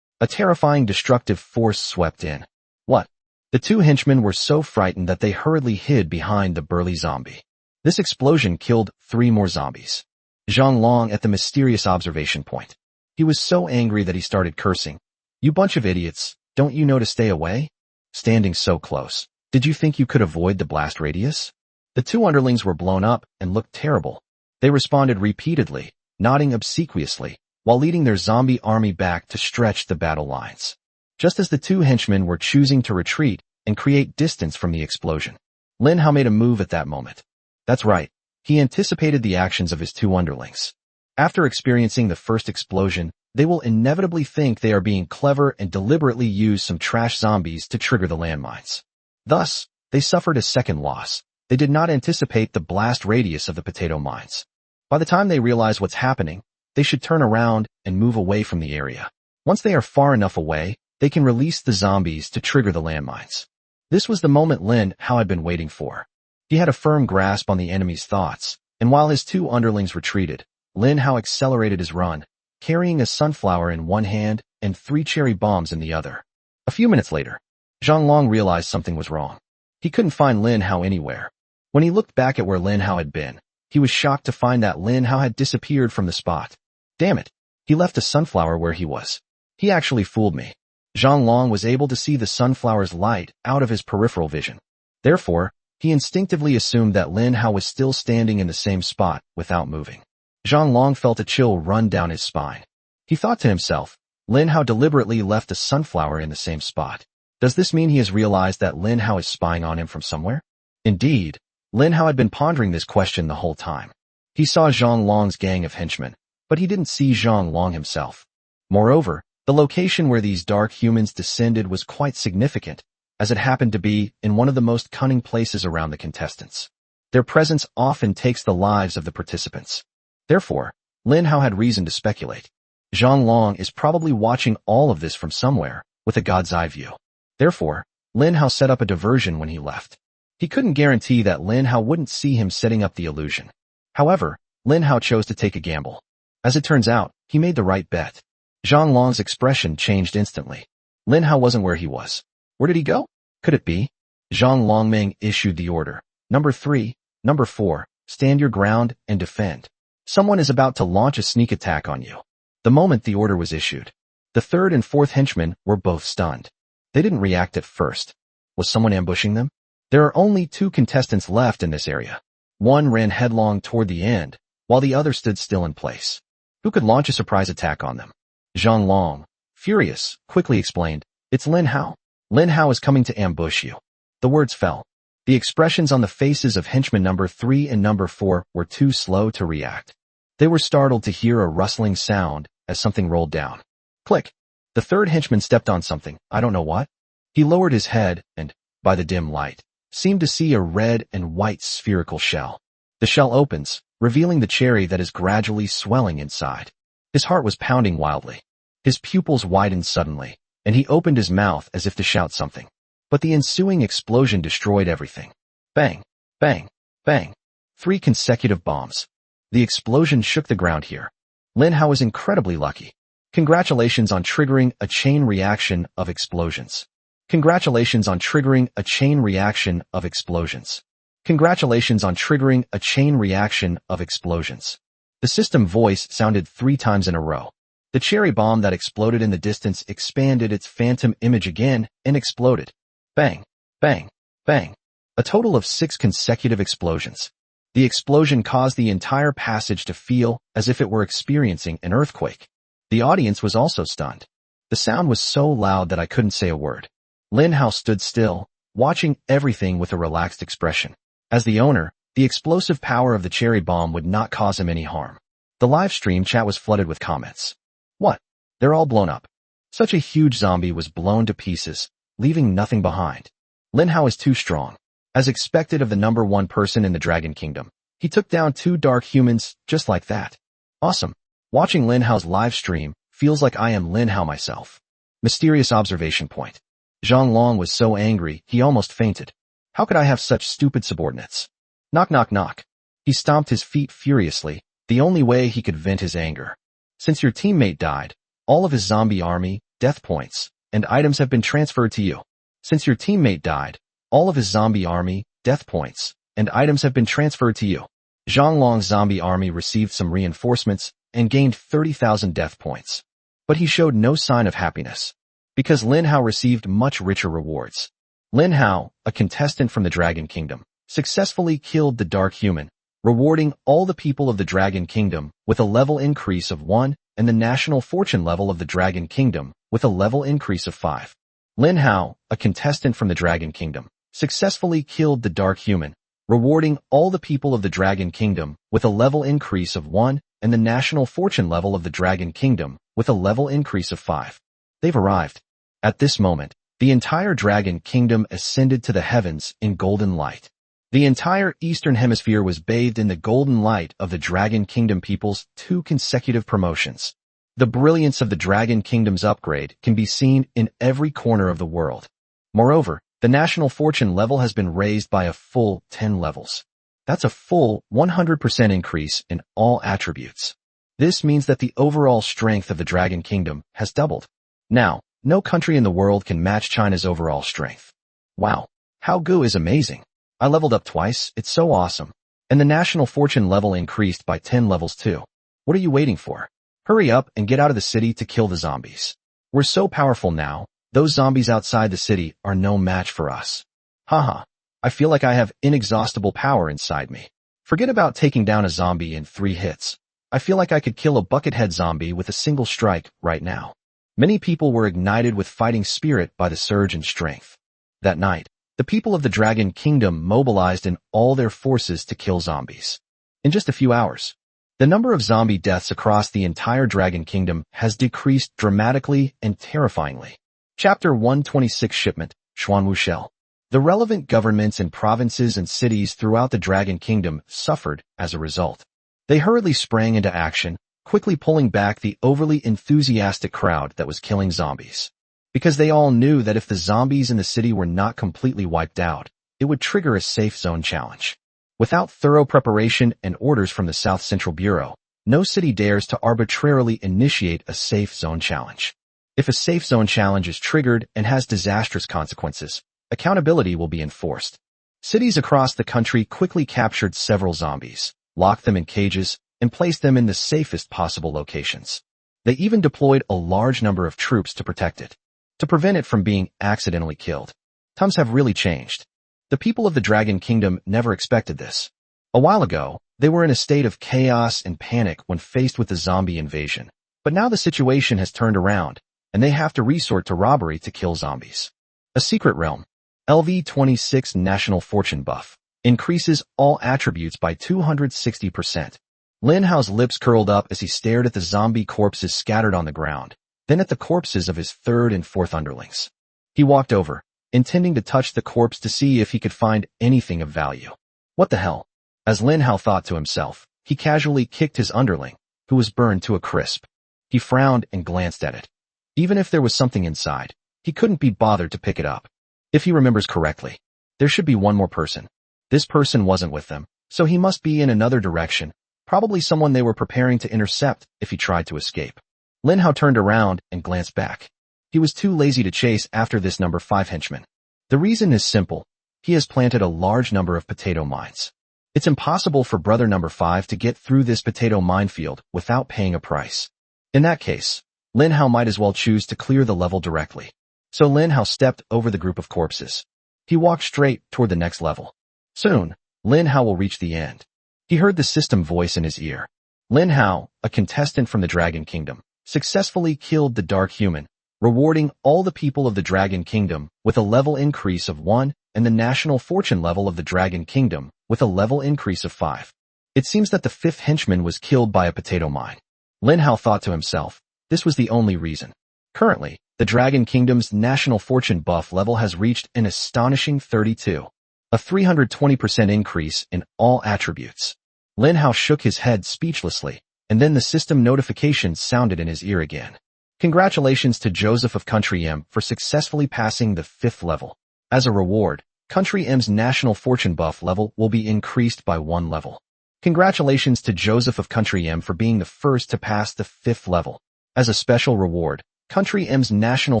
A terrifying destructive force swept in. What? The 2 henchmen were so frightened that they hurriedly hid behind the burly zombie. This explosion killed 3 more zombies. Zhang Long at the mysterious observation point. He was so angry that he started cursing. "You bunch of idiots. Don't you know to stay away? Standing so close. Did you think you could avoid the blast radius?" The 2 underlings were blown up and looked terrible. They responded repeatedly, nodding obsequiously, while leading their zombie army back to stretch the battle lines. Just as the 2 henchmen were choosing to retreat and create distance from the explosion, Lin Hao made a move at that moment. That's right, he anticipated the actions of his 2 underlings. After experiencing the first explosion, they will inevitably think they are being clever and deliberately use some trash zombies to trigger the landmines. Thus, they suffered a second loss. They did not anticipate the blast radius of the potato mines. By the time they realize what's happening, they should turn around and move away from the area. Once they are far enough away, they can release the zombies to trigger the landmines. This was the moment Lin Hao had been waiting for. He had a firm grasp on the enemy's thoughts, and while his 2 underlings retreated, Lin Hao accelerated his run, carrying a sunflower in one hand and 3 cherry bombs in the other. A few minutes later, Zhang Long realized something was wrong. He couldn't find Lin Hao anywhere. When he looked back at where Lin Hao had been, he was shocked to find that Lin Hao had disappeared from the spot. Damn it, he left a sunflower where he was. He actually fooled me. Zhang Long was able to see the sunflower's light out of his peripheral vision. Therefore, he instinctively assumed that Lin Hao was still standing in the same spot without moving. Zhang Long felt a chill run down his spine. He thought to himself, Lin Hao deliberately left a sunflower in the same spot. Does this mean he has realized that Lin Hao is spying on him from somewhere? Indeed, Lin Hao had been pondering this question the whole time. He saw Zhang Long's gang of henchmen, but he didn't see Zhang Long himself. Moreover, the location where these dark humans descended was quite significant, as it happened to be in one of the most cunning places around the contestants. Their presence often takes the lives of the participants. Therefore, Lin Hao had reason to speculate. Zhang Long is probably watching all of this from somewhere, with a god's eye view. Therefore, Lin Hao set up a diversion when he left. He couldn't guarantee that Lin Hao wouldn't see him setting up the illusion. However, Lin Hao chose to take a gamble. As it turns out, he made the right bet. Zhang Long's expression changed instantly. Lin Hao wasn't where he was. Where did he go? Could it be? Zhang Longming issued the order. Number 3, Number 4, stand your ground and defend. Someone is about to launch a sneak attack on you. The moment the order was issued, the third and fourth henchmen were both stunned. They didn't react at first. Was someone ambushing them? There are only 2 contestants left in this area. One ran headlong toward the end, while the other stood still in place. Who could launch a surprise attack on them? Zhang Long, furious, quickly explained, "It's Lin Hao. Lin Hao is coming to ambush you." The words fell. The expressions on the faces of henchmen number 3 and number 4 were too slow to react. They were startled to hear a rustling sound as something rolled down. Click. The third henchman stepped on something, I don't know what. He lowered his head and, by the dim light, seemed to see a red and white spherical shell. The shell opens, revealing the cherry that is gradually swelling inside. His heart was pounding wildly. His pupils widened suddenly, and he opened his mouth as if to shout something. But the ensuing explosion destroyed everything. Bang, bang, bang. 3 consecutive bombs. The explosion shook the ground here. Lin Hao was incredibly lucky. Congratulations on triggering a chain reaction of explosions. Congratulations on triggering a chain reaction of explosions. Congratulations on triggering a chain reaction of explosions. The system voice sounded 3 times in a row. The cherry bomb that exploded in the distance expanded its phantom image again and exploded. Bang, bang, bang. A total of 6 consecutive explosions. The explosion caused the entire passage to feel as if it were experiencing an earthquake. The audience was also stunned. The sound was so loud that I couldn't say a word. Lin Hao stood still, watching everything with a relaxed expression. As the owner, the explosive power of the cherry bomb would not cause him any harm. The live stream chat was flooded with comments. What? They're all blown up. Such a huge zombie was blown to pieces, leaving nothing behind. Lin Hao is too strong. As expected of the number 1 person in the Dragon Kingdom, he took down 2 dark humans just like that. Awesome. Watching Lin Hao's live stream feels like I am Lin Hao myself. Mysterious observation point. Zhang Long was so angry he almost fainted. How could I have such stupid subordinates? Knock knock knock. He stomped his feet furiously, the only way he could vent his anger. Since your teammate died, all of his zombie army, death points, and items have been transferred to you. Since your teammate died, all of his zombie army, death points, and items have been transferred to you. Zhang Long's zombie army received some reinforcements and gained 30,000 death points. But he showed no sign of happiness, because Lin Hao received much richer rewards. Lin Hao, a contestant from the Dragon Kingdom, successfully killed the dark human, rewarding all the people of the Dragon Kingdom with a level increase of 1 and the national fortune level of the Dragon Kingdom with a level increase of 5. Lin Hao, a contestant from the Dragon Kingdom, successfully killed the dark human, rewarding all the people of the Dragon Kingdom with a level increase of 1 and the national fortune level of the Dragon Kingdom with a level increase of 5. They've arrived. At this moment, the entire Dragon Kingdom ascended to the heavens in golden light. The entire Eastern Hemisphere was bathed in the golden light of the Dragon Kingdom people's 2 consecutive promotions. The brilliance of the Dragon Kingdom's upgrade can be seen in every corner of the world. Moreover, the national fortune level has been raised by a full 10 levels. That's a full 100% increase in all attributes. This means that the overall strength of the Dragon Kingdom has doubled. Now, no country in the world can match China's overall strength. Wow, How Gu is amazing. I leveled up twice, it's so awesome. And the national fortune level increased by 10 levels too. What are you waiting for? Hurry up and get out of the city to kill the zombies. We're so powerful now, those zombies outside the city are no match for us. Haha, I feel like I have inexhaustible power inside me. Forget about taking down a zombie in 3 hits. I feel like I could kill a buckethead zombie with a single strike right now. Many people were ignited with fighting spirit by the surge in strength. That night, the people of the Dragon Kingdom mobilized in all their forces to kill zombies. In just a few hours, the number of zombie deaths across the entire Dragon Kingdom has decreased dramatically and terrifyingly. Chapter 126 Shipment, Xuanwu Shell. The relevant governments in provinces and cities throughout the Dragon Kingdom suffered as a result. They hurriedly sprang into action, quickly pulling back the overly enthusiastic crowd that was killing zombies. Because they all knew that if the zombies in the city were not completely wiped out, it would trigger a safe zone challenge. Without thorough preparation and orders from the South Central Bureau, no city dares to arbitrarily initiate a safe zone challenge. If a safe zone challenge is triggered and has disastrous consequences, accountability will be enforced. Cities across the country quickly captured several zombies, locked them in cages, and placed them in the safest possible locations. They even deployed a large number of troops to protect it, to prevent it from being accidentally killed. Times have really changed. The people of the Dragon Kingdom never expected this. A while ago, they were in a state of chaos and panic when faced with the zombie invasion. But now the situation has turned around, and they have to resort to robbery to kill zombies. A secret realm. LV26 National Fortune Buff increases all attributes by 260%. Lin Hao's lips curled up as he stared at the zombie corpses scattered on the ground, then at the corpses of his third and fourth underlings. He walked over, intending to touch the corpse to see if he could find anything of value. What the hell? As Lin Hao thought to himself, he casually kicked his underling, who was burned to a crisp. He frowned and glanced at it. Even if there was something inside, he couldn't be bothered to pick it up. If he remembers correctly, there should be one more person. This person wasn't with them, so he must be in another direction, probably someone they were preparing to intercept if he tried to escape. Lin Hao turned around and glanced back. He was too lazy to chase after this number 5 henchman. The reason is simple. He has planted a large number of potato mines. It's impossible for brother number 5 to get through this potato minefield without paying a price. In that case, Lin Hao might as well choose to clear the level directly. So Lin Hao stepped over the group of corpses. He walked straight toward the next level. Soon, Lin Hao will reach the end. He heard the system voice in his ear. Lin Hao, a contestant from the Dragon Kingdom, successfully killed the Dark Human, rewarding all the people of the Dragon Kingdom with a level increase of 1 and the national fortune level of the Dragon Kingdom with a level increase of 5. It seems that the 5th henchman was killed by a potato mine. Lin Hao thought to himself, this was the only reason. Currently, the Dragon Kingdom's national fortune buff level has reached an astonishing 32. A 320% increase in all attributes. Lin Hao shook his head speechlessly, and then the system notification sounded in his ear again. Congratulations to Joseph of Country M for successfully passing the 5th level. As a reward, Country M's national fortune buff level will be increased by 1 level. Congratulations to Joseph of Country M for being the first to pass the 5th level. As a special reward, Country M's national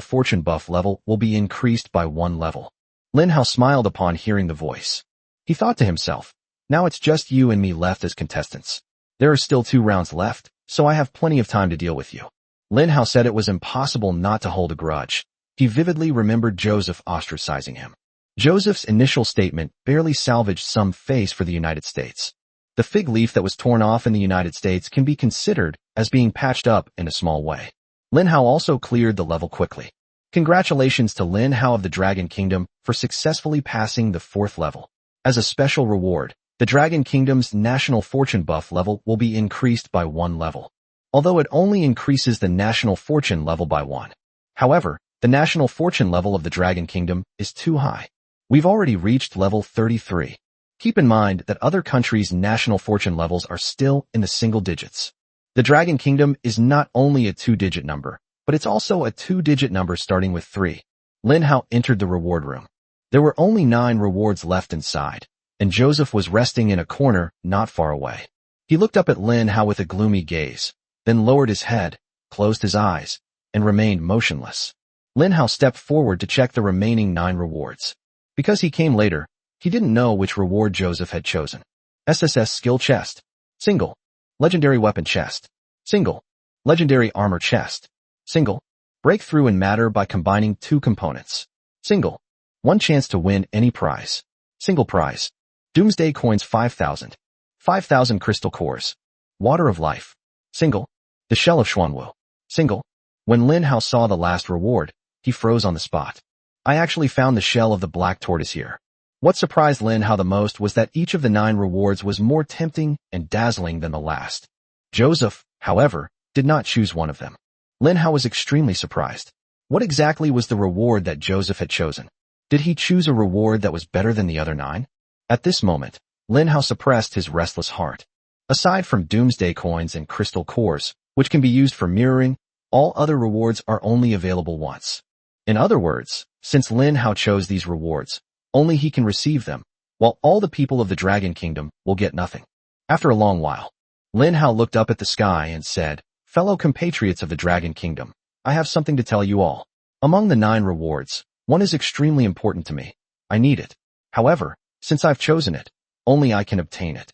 fortune buff level will be increased by 1 level. Lin Hao smiled upon hearing the voice. He thought to himself, now it's just you and me left as contestants. There are still 2 rounds left, so I have plenty of time to deal with you. Lin Hao said it was impossible not to hold a grudge. He vividly remembered Joseph ostracizing him. Joseph's initial statement barely salvaged some face for the United States. The fig leaf that was torn off in the United States can be considered as being patched up in a small way. Lin Hao also cleared the level quickly. Congratulations to Lin Hao of the Dragon Kingdom for successfully passing the 4th level. As a special reward, the Dragon Kingdom's national fortune buff level will be increased by 1 level. Although it only increases the national fortune level by 1. However, the national fortune level of the Dragon Kingdom is too high. We've already reached level 33. Keep in mind that other countries' national fortune levels are still in the single digits. The Dragon Kingdom is not only a 2-digit number, but it's also a 2-digit number starting with 3. Lin Hao entered the reward room. There were only 9 rewards left inside, and Joseph was resting in a corner not far away. He looked up at Lin Hao with a gloomy gaze, then lowered his head, closed his eyes, and remained motionless. Lin Hao stepped forward to check the remaining 9 rewards. Because he came later, he didn't know which reward Joseph had chosen. SSS Skill Chest. Single. Legendary Weapon Chest. Single. Legendary Armor Chest. Single. Breakthrough in Matter by combining 2 components. Single. 1 chance to win any prize. Single prize. Doomsday Coins 5,000. 5,000 Crystal Cores. Water of Life. Single. The Shell of Xuanwu. Single. When Lin Hao saw the last reward, he froze on the spot. I actually found the shell of the black tortoise here. What surprised Lin Hao the most was that each of the 9 rewards was more tempting and dazzling than the last. Joseph, however, did not choose one of them. Lin Hao was extremely surprised. What exactly was the reward that Joseph had chosen? Did he choose a reward that was better than the other 9? At this moment, Lin Hao suppressed his restless heart. Aside from Doomsday Coins and Crystal Cores, which can be used for mirroring, all other rewards are only available once. In other words, since Lin Hao chose these rewards, only he can receive them, while all the people of the Dragon Kingdom will get nothing. After a long while, Lin Hao looked up at the sky and said, "Fellow compatriots of the Dragon Kingdom, I have something to tell you all. Among the 9 rewards, one is extremely important to me. I need it. However, since I've chosen it, only I can obtain it."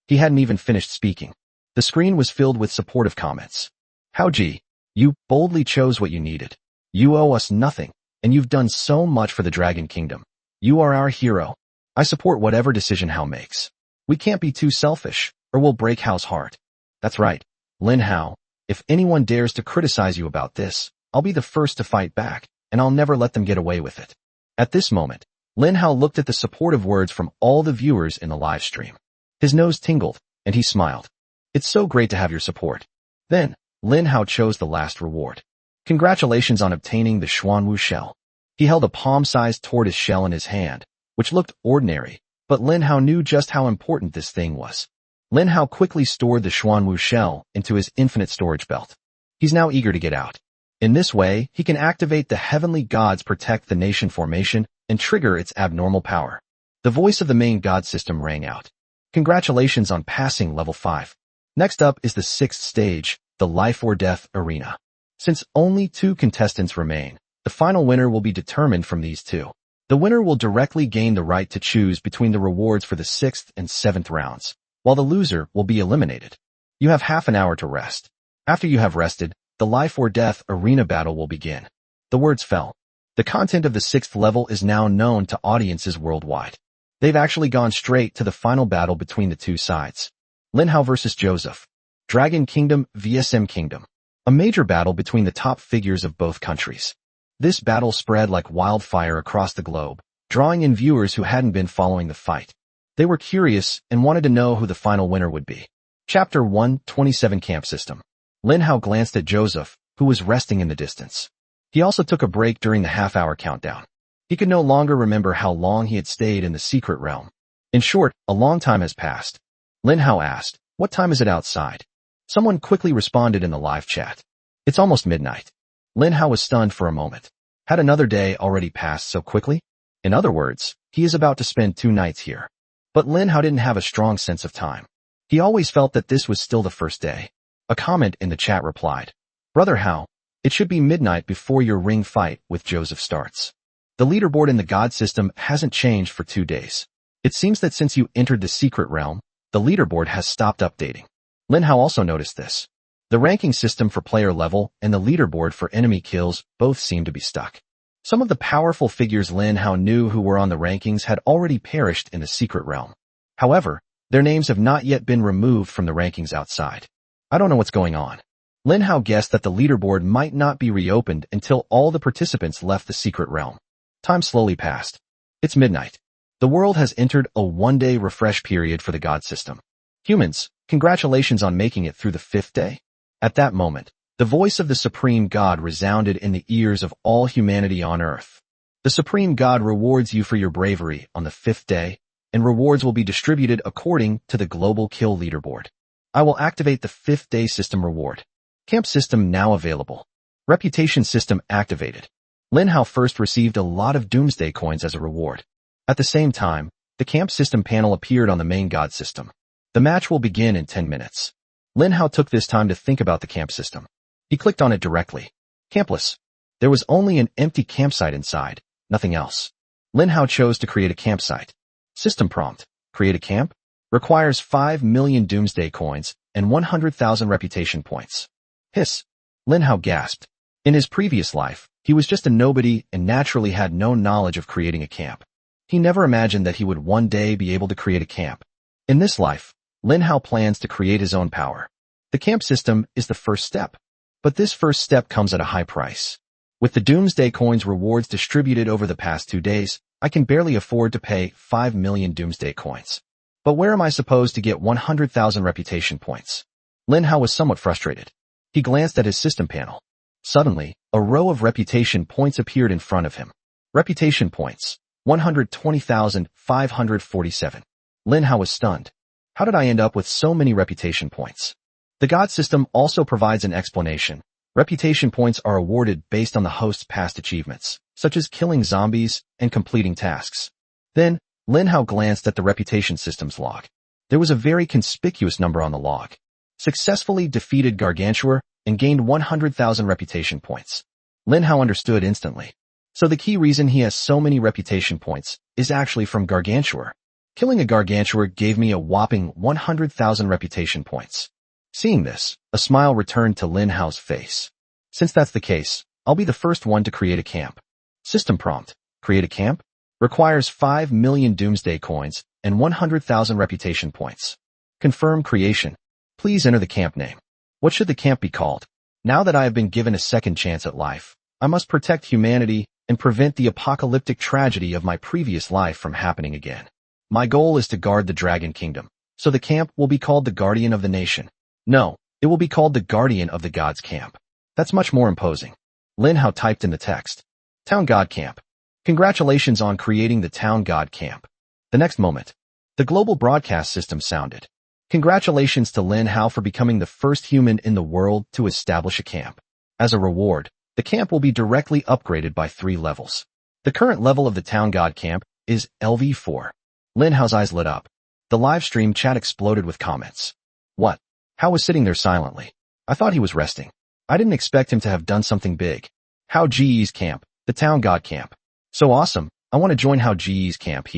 He hadn't even finished speaking. The screen was filled with supportive comments. "Hao Ji, you boldly chose what you needed. You owe us nothing, and you've done so much for the Dragon Kingdom. You are our hero. I support whatever decision Hao makes. We can't be too selfish, or we'll break Hao's heart." "That's right, Lin Hao. If anyone dares to criticize you about this, I'll be the first to fight back, and I'll never let them get away with it." At this moment, Lin Hao looked at the supportive words from all the viewers in the live stream. His nose tingled, and he smiled. "It's so great to have your support." Then, Lin Hao chose the last reward. "Congratulations on obtaining the Xuanwu shell." He held a palm-sized tortoise shell in his hand, which looked ordinary, but Lin Hao knew just how important this thing was. Lin Hao quickly stored the Xuanwu shell into his infinite storage belt. He's now eager to get out. In this way, he can activate the Heavenly Gods Protect the Nation formation and trigger its abnormal power. The voice of the main god system rang out. "Congratulations on passing level 5. Next up is the 6th stage, the Life or Death Arena. Since only 2 contestants remain, the final winner will be determined from these 2. The winner will directly gain the right to choose between the rewards for the 6th and 7th rounds, while the loser will be eliminated. You have half an hour to rest. After you have rested, the Life or Death Arena battle will begin." The words fell. The content of the 6th level is now known to audiences worldwide. They've actually gone straight to the final battle between the 2 sides. Lin Hao versus Joseph. Dragon Kingdom vs M Kingdom. A major battle between the top figures of both countries. This battle spread like wildfire across the globe, drawing in viewers who hadn't been following the fight. They were curious and wanted to know who the final winner would be. Chapter 1:27 Camp System. Lin Hao glanced at Joseph, who was resting in the distance. He also took a break during the half-hour countdown. He could no longer remember how long he had stayed in the secret realm. In short, a long time has passed. Lin Hao asked, "What time is it outside?" Someone quickly responded in the live chat. "It's almost midnight." Lin Hao was stunned for a moment. Had another day already passed so quickly? In other words, he is about to spend 2 nights here. But Lin Hao didn't have a strong sense of time. He always felt that this was still the first day. A comment in the chat replied, "Brother Hao, it should be midnight before your ring fight with Joseph starts. The leaderboard in the god system hasn't changed for 2 days. It seems that since you entered the secret realm, the leaderboard has stopped updating." Lin Hao also noticed this. The ranking system for player level and the leaderboard for enemy kills both seemed to be stuck. Some of the powerful figures Lin Hao knew who were on the rankings had already perished in the secret realm. However, their names have not yet been removed from the rankings outside. "I don't know what's going on." Lin Hao guessed that the leaderboard might not be reopened until all the participants left the secret realm. Time slowly passed. It's midnight. The world has entered a 1-day refresh period for the god system. "Humans, congratulations on making it through the 5th day." At that moment, the voice of the Supreme God resounded in the ears of all humanity on earth. The Supreme God rewards you for your bravery on the 5th day, and rewards will be distributed according to the global kill leaderboard. I will activate the 5th day system reward. Camp system now available. Reputation system activated. Lin Hao first received a lot of Doomsday Coins as a reward. At the same time, the camp system panel appeared on the main god system. The match will begin in 10 minutes. Lin Hao took this time to think about the camp system. He clicked on it directly. Campless. There was only an empty campsite inside, nothing else. Lin Hao chose to create a campsite. System prompt. Create a camp? Requires 5 million Doomsday Coins and 100,000 reputation points. Hiss. Lin Hao gasped. In his previous life, he was just a nobody and naturally had no knowledge of creating a camp. He never imagined that he would one day be able to create a camp. In this life, Lin Hao plans to create his own power. The camp system is the first step. But this first step comes at a high price. With the Doomsday Coins rewards distributed over the past 2 days, I can barely afford to pay 5 million Doomsday Coins. But where am I supposed to get 100,000 reputation points? Lin Hao was somewhat frustrated. He glanced at his system panel. Suddenly, a row of reputation points appeared in front of him. Reputation points, 120,547. Lin Hao was stunned. How did I end up with so many reputation points? The God system also provides an explanation. Reputation points are awarded based on the host's past achievements, such as killing zombies and completing tasks. Then, Lin Hao glanced at the reputation system's log. There was a very conspicuous number on the log. Successfully defeated Gargantuar and gained 100,000 reputation points. Lin Hao understood instantly. So the key reason he has so many reputation points is actually from Gargantuar. Killing a Gargantuar gave me a whopping 100,000 reputation points. Seeing this, a smile returned to Lin Hao's face. Since that's the case, I'll be the first one to create a camp. System prompt, create a camp? Requires 5 million Doomsday Coins and 100,000 reputation points. Confirm creation. Please enter the camp name. What should the camp be called? Now that I have been given a second chance at life, I must protect humanity and prevent the apocalyptic tragedy of my previous life from happening again. My goal is to guard the Dragon Kingdom, so the camp will be called the Guardian of the Nation. No, it will be called the Guardian of the Gods Camp. That's much more imposing. Lin Hao typed in the text. Town God Camp. Congratulations on creating the Town God Camp. The next moment, the global broadcast system sounded. Congratulations to Lin Hao for becoming the first human in the world to establish a camp. As a reward, the camp will be directly upgraded by 3 levels. The current level of the Town God Camp is LV4. Lin Hao's eyes lit up. The live stream chat exploded with comments. What? Hao was sitting there silently. I thought he was resting. I didn't expect him to have done something big. Hao Ji's camp, the Town God Camp. So awesome, I want to join Hao Ji's camp.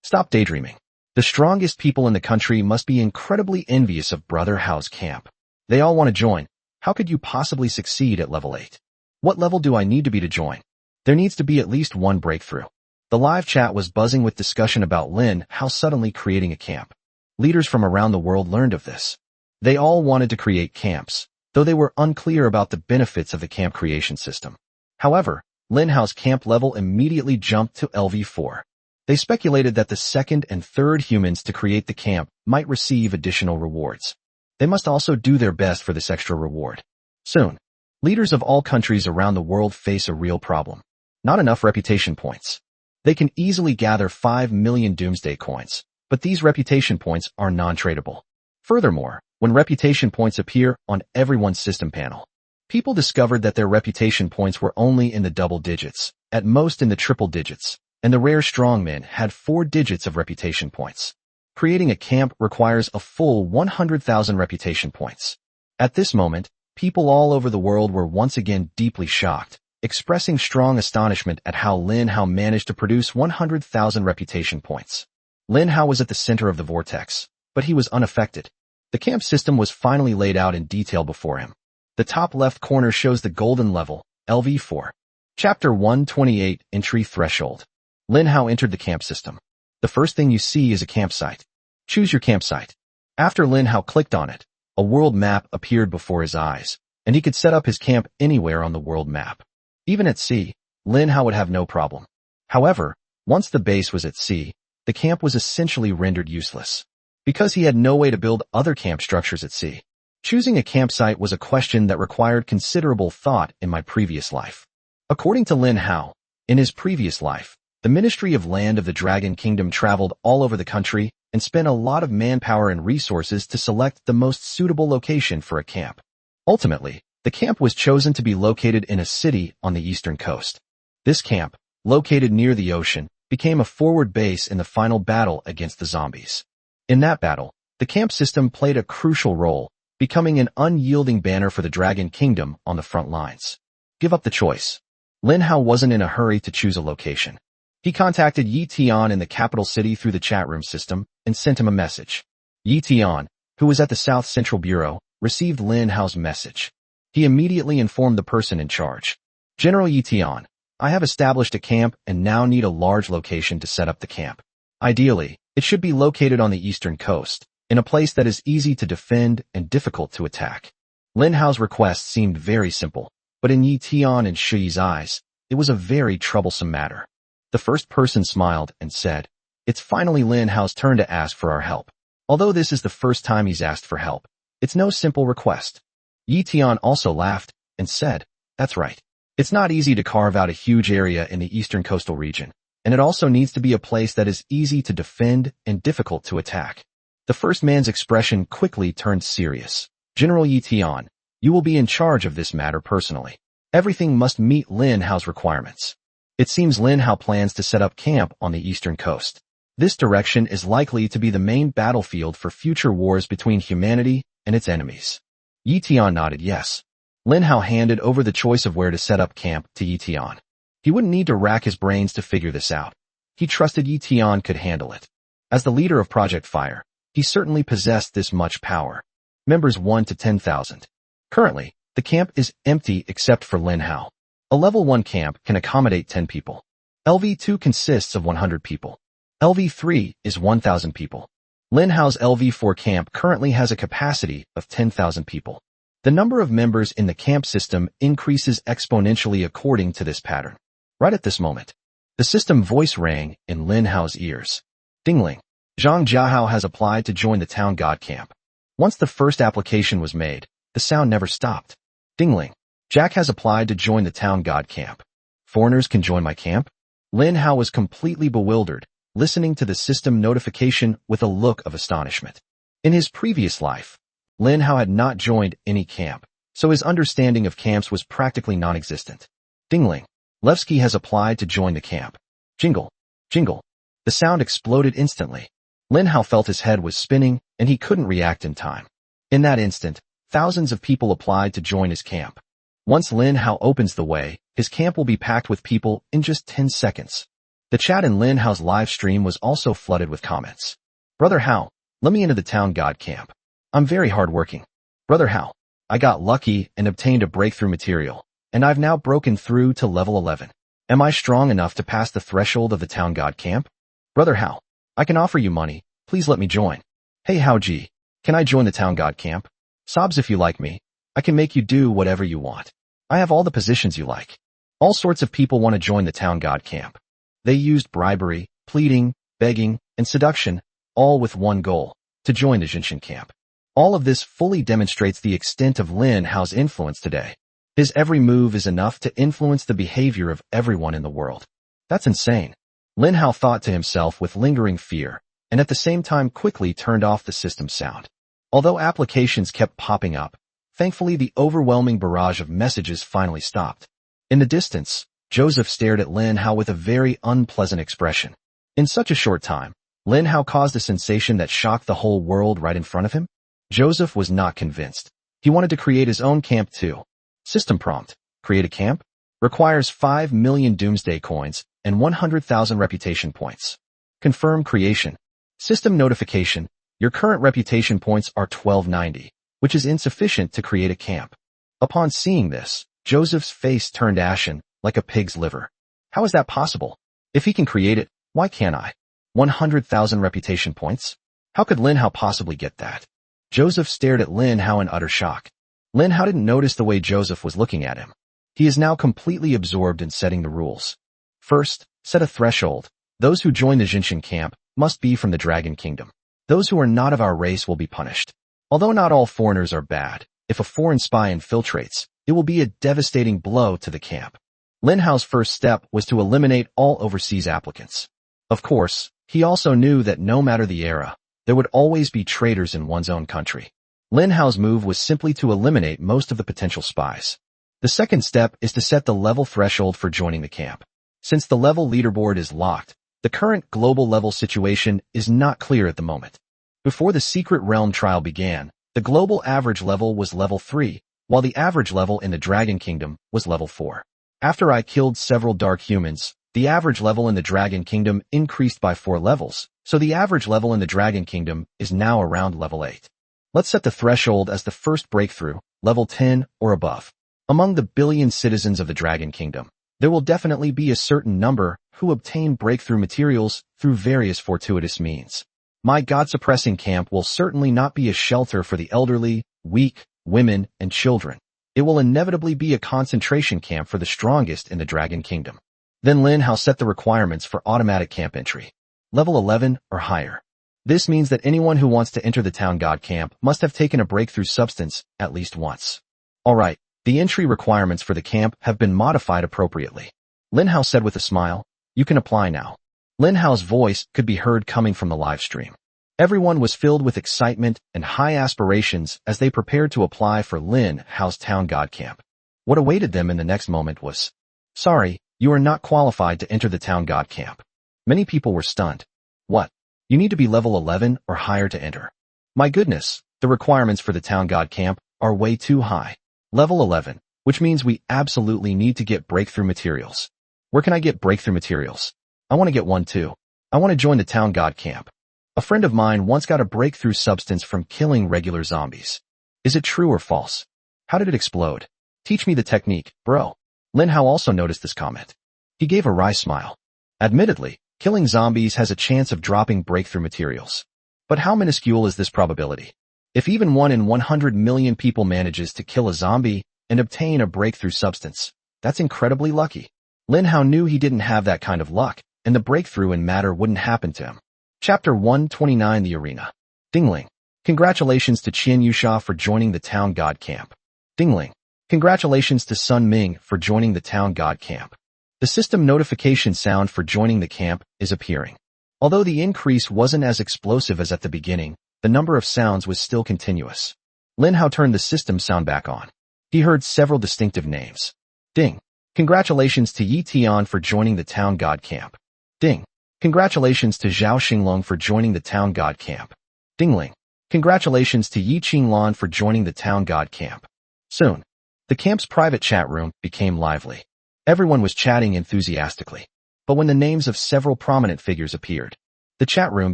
Stop daydreaming. The strongest people in the country must be incredibly envious of Brother Hao's camp. They all want to join. How could you possibly succeed at level 8? What level do I need to be to join? There needs to be at least one breakthrough. The live chat was buzzing with discussion about Lin Hao suddenly creating a camp. Leaders from around the world learned of this. They all wanted to create camps, though they were unclear about the benefits of the camp creation system. However, Lin Hao's camp level immediately jumped to LV4. They speculated that the second and third humans to create the camp might receive additional rewards. They must also do their best for this extra reward. Soon, leaders of all countries around the world face a real problem. Not enough reputation points. They can easily gather 5 million Doomsday Coins, but these reputation points are non-tradable. Furthermore, when reputation points appear on everyone's system panel, people discovered that their reputation points were only in the double digits, at most in the triple digits, and the rare strongman had 4 digits of reputation points. Creating a camp requires a full 100,000 reputation points. At this moment, people all over the world were once again deeply shocked, expressing strong astonishment at how Lin Hao managed to produce 100,000 reputation points. Lin Hao was at the center of the vortex, but he was unaffected. The camp system was finally laid out in detail before him. The top left corner shows the golden level, LV4. Chapter 128, Entry Threshold. Lin Hao entered the camp system. The first thing you see is a campsite. Choose your campsite. After Lin Hao clicked on it, a world map appeared before his eyes, and he could set up his camp anywhere on the world map. Even at sea, Lin Hao would have no problem. However, once the base was at sea, the camp was essentially rendered useless, because he had no way to build other camp structures at sea. Choosing a campsite was a question that required considerable thought in my previous life. According to Lin Hao, in his previous life, the Ministry of Land of the Dragon Kingdom traveled all over the country and spent a lot of manpower and resources to select the most suitable location for a camp. Ultimately, the camp was chosen to be located in a city on the eastern coast. This camp, located near the ocean, became a forward base in the final battle against the zombies. In that battle, the camp system played a crucial role, becoming an unyielding banner for the Dragon Kingdom on the front lines. Give up the choice. Lin Hao wasn't in a hurry to choose a location. He contacted Yi Tian in the capital city through the chat room system and sent him a message. Yi Tian, who was at the South Central Bureau, received Lin Hao's message. He immediately informed the person in charge. General Yi Tian, I have established a camp and now need a large location to set up the camp. Ideally, it should be located on the eastern coast, in a place that is easy to defend and difficult to attack. Lin Hao's request seemed very simple, but in Yi Tian and Shi Yi's eyes, it was a very troublesome matter. The first person smiled and said, "It's finally Lin Hao's turn to ask for our help. Although this is the first time he's asked for help, it's no simple request." Yi Tian also laughed and said, "That's right. It's not easy to carve out a huge area in the eastern coastal region, and it also needs to be a place that is easy to defend and difficult to attack." The first man's expression quickly turned serious. "General Yi Tian, you will be in charge of this matter personally. Everything must meet Lin Hao's requirements." It seems Lin Hao plans to set up camp on the eastern coast. This direction is likely to be the main battlefield for future wars between humanity and its enemies. Yi Tian nodded yes. Lin Hao handed over the choice of where to set up camp to Yi Tian. He wouldn't need to rack his brains to figure this out. He trusted Yi Tian could handle it. As the leader of Project Fire, he certainly possessed this much power. Members 1 to 10,000. Currently, the camp is empty except for Lin Hao. A level 1 camp can accommodate 10 people. LV2 consists of 100 people. LV3 is 1,000 people. Lin Hao's LV4 camp currently has a capacity of 10,000 people. The number of members in the camp system increases exponentially according to this pattern. Right at this moment, the system voice rang in Lin Hao's ears. Dingling. Zhang Jiahao has applied to join the town god camp. Once the first application was made, the sound never stopped. Dingling. Jack has applied to join the town god camp. Foreigners can join my camp? Lin Hao was completely bewildered, listening to the system notification with a look of astonishment. In his previous life, Lin Hao had not joined any camp, so his understanding of camps was practically non-existent. Dingling. Levski has applied to join the camp. Jingle. Jingle. The sound exploded instantly. Lin Hao felt his head was spinning, and he couldn't react in time. In that instant, thousands of people applied to join his camp. Once Lin Hao opens the way, his camp will be packed with people in just 10 seconds. The chat in Lin Hao's live stream was also flooded with comments. "Brother Hao, let me into the town god camp. I'm very hardworking. Brother Hao, I got lucky and obtained a breakthrough material, and I've now broken through to level 11. Am I strong enough to pass the threshold of the town god camp? Brother Hao, I can offer you money. Please let me join. Hey Hao Ji, can I join the town god camp? Sobs if you like me. I can make you do whatever you want. I have all the positions you like." All sorts of people want to join the town god camp. They used bribery, pleading, begging, and seduction, all with one goal, to join the Jinshin camp. All of this fully demonstrates the extent of Lin Hao's influence today. His every move is enough to influence the behavior of everyone in the world. That's insane. Lin Hao thought to himself with lingering fear, and at the same time quickly turned off the system sound. Although applications kept popping up, thankfully the overwhelming barrage of messages finally stopped. In the distance, Joseph stared at Lin Hao with a very unpleasant expression. In such a short time, Lin Hao caused a sensation that shocked the whole world right in front of him. Joseph was not convinced. He wanted to create his own camp too. System prompt: create a camp? Requires 5 million Doomsday coins and 100,000 reputation points. Confirm creation. System notification: your current reputation points are 1290, which is insufficient to create a camp. Upon seeing this, Joseph's face turned ashen, like a pig's liver. How is that possible? If he can create it, why can't I? 100,000 reputation points? How could Lin Hao possibly get that? Joseph stared at Lin Hao in utter shock. Lin Hao didn't notice the way Joseph was looking at him. He is now completely absorbed in setting the rules. First, set a threshold. Those who join the Jinshin camp must be from the Dragon Kingdom. Those who are not of our race will be punished. Although not all foreigners are bad, if a foreign spy infiltrates, it will be a devastating blow to the camp. Lin Hao's first step was to eliminate all overseas applicants. Of course, he also knew that no matter the era, there would always be traitors in one's own country. Lin Hao's move was simply to eliminate most of the potential spies. The second step is to set the level threshold for joining the camp. Since the level leaderboard is locked, the current global level situation is not clear at the moment. Before the Secret Realm trial began, the global average level was level 3, while the average level in the Dragon Kingdom was level 4. After I killed several dark humans, the average level in the Dragon Kingdom increased by 4 levels, so the average level in the Dragon Kingdom is now around level 8. Let's set the threshold as the first breakthrough, level 10 or above. Among the billion citizens of the Dragon Kingdom, there will definitely be a certain number who obtain breakthrough materials through various fortuitous means. My God-suppressing camp will certainly not be a shelter for the elderly, weak, women, and children. It will inevitably be a concentration camp for the strongest in the Dragon Kingdom. Then Lin Hao set the requirements for automatic camp entry. Level 11 or higher. This means that anyone who wants to enter the Town God camp must have taken a breakthrough substance at least once. Alright, the entry requirements for the camp have been modified appropriately. Lin Hao said with a smile, "You can apply now." Lin Hao's voice could be heard coming from the live stream. Everyone was filled with excitement and high aspirations as they prepared to apply for Lin Hao's Town God camp. What awaited them in the next moment was, "Sorry, you are not qualified to enter the Town God camp." Many people were stunned. What? You need to be level 11 or higher to enter. My goodness, the requirements for the Town God camp are way too high. Level 11, which means we absolutely need to get breakthrough materials. Where can I get breakthrough materials? I want to get one too. I want to join the Town God camp. A friend of mine once got a breakthrough substance from killing regular zombies. Is it true or false? How did it explode? Teach me the technique, bro. Lin Hao also noticed this comment. He gave a wry smile. Admittedly, killing zombies has a chance of dropping breakthrough materials. But how minuscule is this probability? If even 1 in 100 million people manages to kill a zombie and obtain a breakthrough substance, that's incredibly lucky. Lin Hao knew he didn't have that kind of luck, and the breakthrough in matter wouldn't happen to him. Chapter 129 The Arena. Dingling. Congratulations to Qian Yusha for joining the Town God camp. Dingling. Congratulations to Sun Ming for joining the Town God camp. The system notification sound for joining the camp is appearing. Although the increase wasn't as explosive as at the beginning, the number of sounds was still continuous. Lin Hao turned the system sound back on. He heard several distinctive names. Ding. Congratulations to Yi Tian for joining the Town God camp. Ding. Congratulations to Zhao Xinglong for joining the Town God camp. Dingling. Congratulations to Yi Qinglan for joining the Town God camp. Soon, the camp's private chat room became lively. Everyone was chatting enthusiastically. But when the names of several prominent figures appeared, the chat room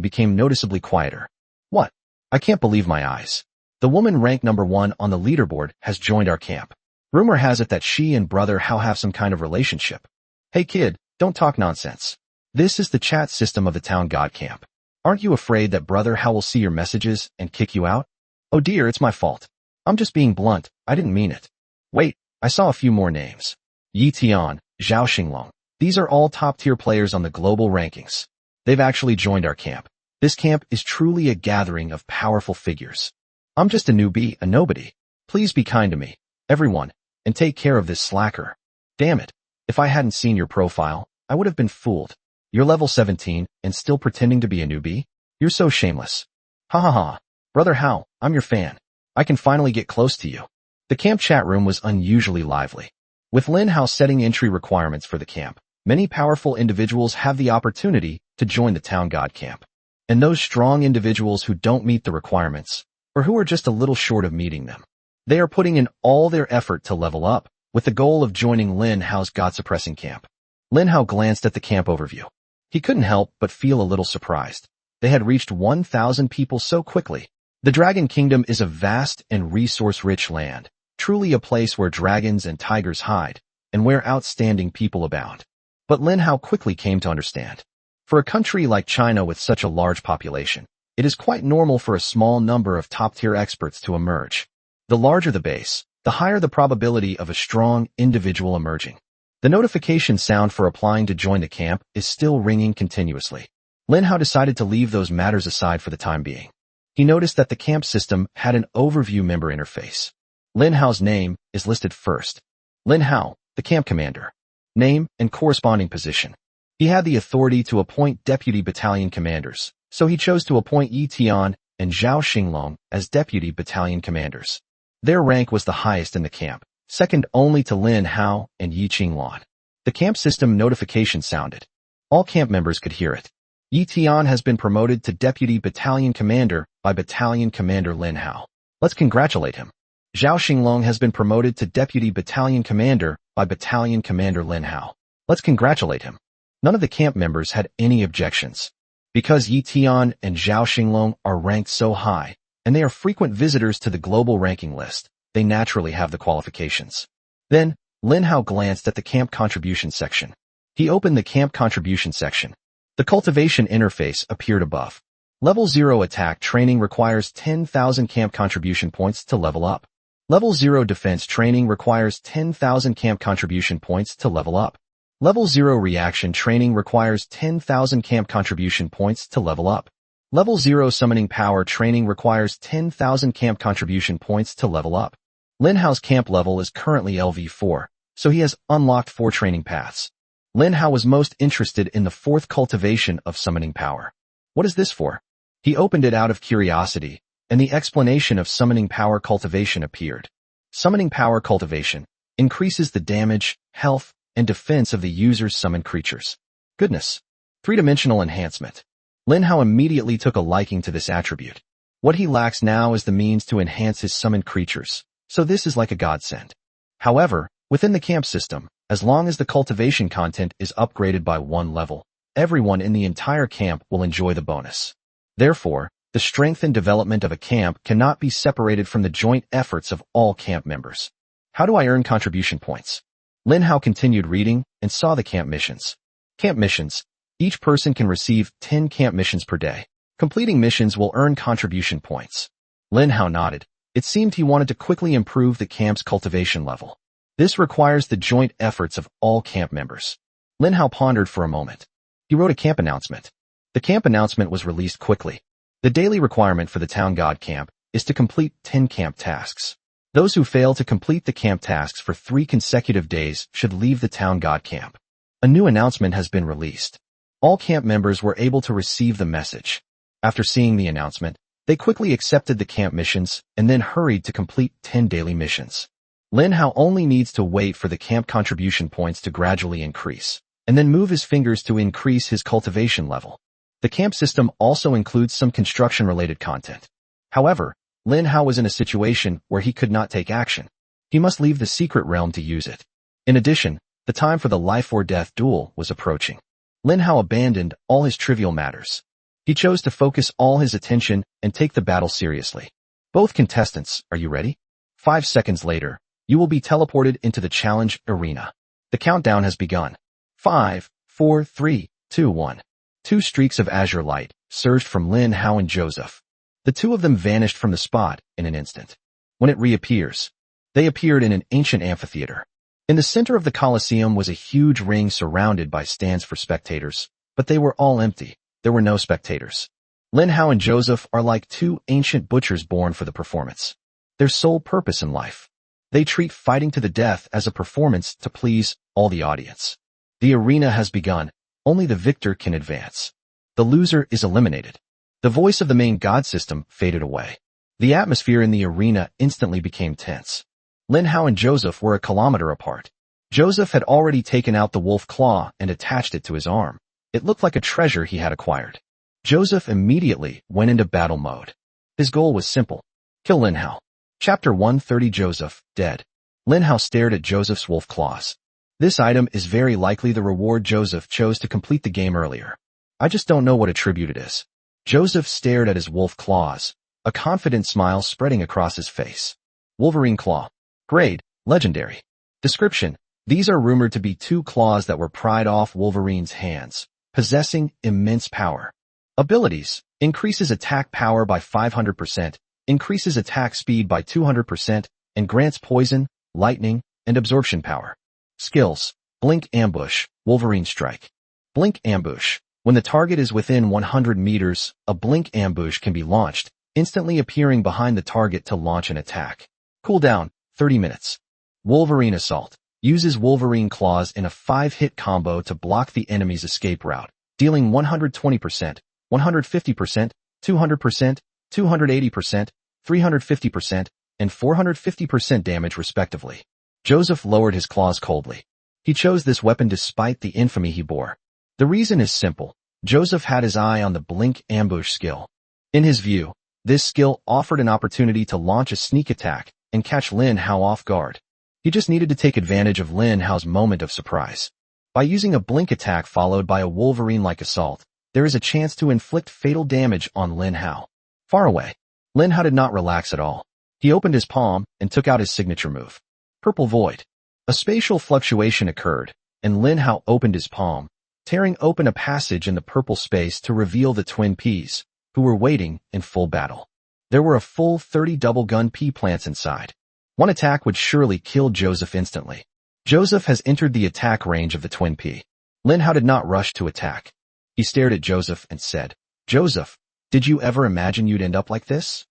became noticeably quieter. What? I can't believe my eyes. The woman ranked number 1 on the leaderboard has joined our camp. Rumor has it that she and Brother Hao have some kind of relationship. Hey kid, don't talk nonsense. This is the chat system of the Town God camp. Aren't you afraid that Brother Hao will see your messages and kick you out? Oh dear, it's my fault. I'm just being blunt, I didn't mean it. Wait, I saw a few more names. Yi Tian, Zhao Xinglong. These are all top-tier players on the global rankings. They've actually joined our camp. This camp is truly a gathering of powerful figures. I'm just a newbie, a nobody. Please be kind to me, everyone, and take care of this slacker. Damn it. If I hadn't seen your profile, I would have been fooled. You're level 17 and still pretending to be a newbie? You're so shameless. Ha ha ha. Brother Hao, I'm your fan. I can finally get close to you. The camp chat room was unusually lively. With Lin Hao setting entry requirements for the camp, many powerful individuals have the opportunity to join the Town God camp. And those strong individuals who don't meet the requirements, or who are just a little short of meeting them, they are putting in all their effort to level up, with the goal of joining Lin Hao's God-suppressing camp. Lin Hao glanced at the camp overview. He couldn't help but feel a little surprised. They had reached 1,000 people so quickly. The Dragon Kingdom is a vast and resource-rich land, truly a place where dragons and tigers hide, and where outstanding people abound. But Lin Hao quickly came to understand. For a country like China with such a large population, it is quite normal for a small number of top-tier experts to emerge. The larger the base, the higher the probability of a strong individual emerging. The notification sound for applying to join the camp is still ringing continuously. Lin Hao decided to leave those matters aside for the time being. He noticed that the camp system had an overview member interface. Lin Hao's name is listed first. Lin Hao, the camp commander. Name and corresponding position. He had the authority to appoint deputy battalion commanders, so he chose to appoint Yi Tian and Zhao Xinglong as deputy battalion commanders. Their rank was the highest in the camp, second only to Lin Hao and Yi Qinglan. The camp system notification sounded. All camp members could hear it. Yi Tian has been promoted to deputy battalion commander by battalion commander Lin Hao. Let's congratulate him. Zhao Xinglong has been promoted to deputy battalion commander by battalion commander Lin Hao. Let's congratulate him. None of the camp members had any objections. Because Yi Tian and Zhao Xinglong are ranked so high, and they are frequent visitors to the global ranking list, they naturally have the qualifications. Then, Lin Hao glanced at the camp contribution section. He opened the camp contribution section. The cultivation interface appeared above. Level 0 attack training requires 10,000 camp contribution points to level up. Level 0 defense training requires 10,000 camp contribution points to level up. Level 0 reaction training requires 10,000 camp contribution points to level up. Level 0 summoning power training requires 10,000 camp contribution points to level up. Lin Hao's camp level is currently LV4, so he has unlocked 4 training paths. Lin Hao was most interested in the 4th cultivation of summoning power. What is this for? He opened it out of curiosity, and the explanation of summoning power cultivation appeared. Summoning power cultivation increases the damage, health, and defense of the user's summoned creatures. Goodness. 3-dimensional enhancement. Lin Hao immediately took a liking to this attribute. What he lacks now is the means to enhance his summoned creatures, so this is like a godsend. However, within the camp system, as long as the cultivation content is upgraded by 1 level, everyone in the entire camp will enjoy the bonus. Therefore, the strength and development of a camp cannot be separated from the joint efforts of all camp members. How do I earn contribution points? Lin Hao continued reading and saw the camp missions. Camp missions. Each person can receive 10 camp missions per day. Completing missions will earn contribution points. Lin Hao nodded. It seemed he wanted to quickly improve the camp's cultivation level. This requires the joint efforts of all camp members. Lin Hao pondered for a moment. He wrote a camp announcement. The camp announcement was released quickly. The daily requirement for the Town God camp is to complete 10 camp tasks. Those who fail to complete the camp tasks for 3 consecutive days should leave the Town God camp. A new announcement has been released. All camp members were able to receive the message. After seeing the announcement, they quickly accepted the camp missions and then hurried to complete 10 daily missions. Lin Hao only needs to wait for the camp contribution points to gradually increase, and then move his fingers to increase his cultivation level. The camp system also includes some construction-related content. However, Lin Hao was in a situation where he could not take action. He must leave the secret realm to use it. In addition, the time for the life-or-death duel was approaching. Lin Hao abandoned all his trivial matters. He chose to focus all his attention and take the battle seriously. Both contestants, are you ready? 5 seconds later, you will be teleported into the challenge arena. The countdown has begun. 5, 4, 3, 2, 1. 2 streaks of azure light surged from Lin Hao and Joseph. The 2 of them vanished from the spot in an instant. When it reappears, they appeared in an ancient amphitheater. In the center of the Colosseum was a huge ring surrounded by stands for spectators, but they were all empty. There were no spectators. Lin Hao and Joseph are like 2 ancient butchers born for the performance. Their sole purpose in life. They treat fighting to the death as a performance to please all the audience. The arena has begun. Only the victor can advance. The loser is eliminated. The voice of the main god system faded away. The atmosphere in the arena instantly became tense. Lin Hao and Joseph were a kilometer apart. Joseph had already taken out the wolf claw and attached it to his arm. It looked like a treasure he had acquired. Joseph immediately went into battle mode. His goal was simple. Kill Lin Hao. Chapter 130 Joseph, dead. Lin Hao stared at Joseph's wolf claws. This item is very likely the reward Joseph chose to complete the game earlier. I just don't know what attribute it is. Joseph stared at his wolf claws, a confident smile spreading across his face. Wolverine Claw. Grade, Legendary. Description. These are rumored to be 2 claws that were pried off Wolverine's hands, possessing immense power. Abilities. Increases attack power by 500%, increases attack speed by 200%, and grants poison, lightning, and absorption power. Skills. Blink Ambush, Wolverine Strike. Blink Ambush. When the target is within 100 meters, a blink ambush can be launched, instantly appearing behind the target to launch an attack. Cooldown, 30 minutes. Wolverine Assault. Uses Wolverine Claws in a 5-hit combo to block the enemy's escape route, dealing 120%, 150%, 200%, 280%, 350%, and 450% damage respectively. Joseph lowered his claws coldly. He chose this weapon despite the infamy he bore. The reason is simple. Joseph had his eye on the Blink Ambush skill. In his view, this skill offered an opportunity to launch a sneak attack and catch Lin Hao off guard. He just needed to take advantage of Lin Hao's moment of surprise. By using a blink attack followed by a Wolverine-like assault, there is a chance to inflict fatal damage on Lin Hao. Far away, Lin Hao did not relax at all. He opened his palm and took out his signature move. Purple Void. A spatial fluctuation occurred, and Lin Hao opened his palm, tearing open a passage in the purple space to reveal the twin peas, who were waiting in full battle. There were a full 30 double gun pea plants inside. One attack would surely kill Joseph instantly. Joseph has entered the attack range of the Twin P. Lin Hao did not rush to attack. He stared at Joseph and said, "Joseph, did you ever imagine you'd end up like this?"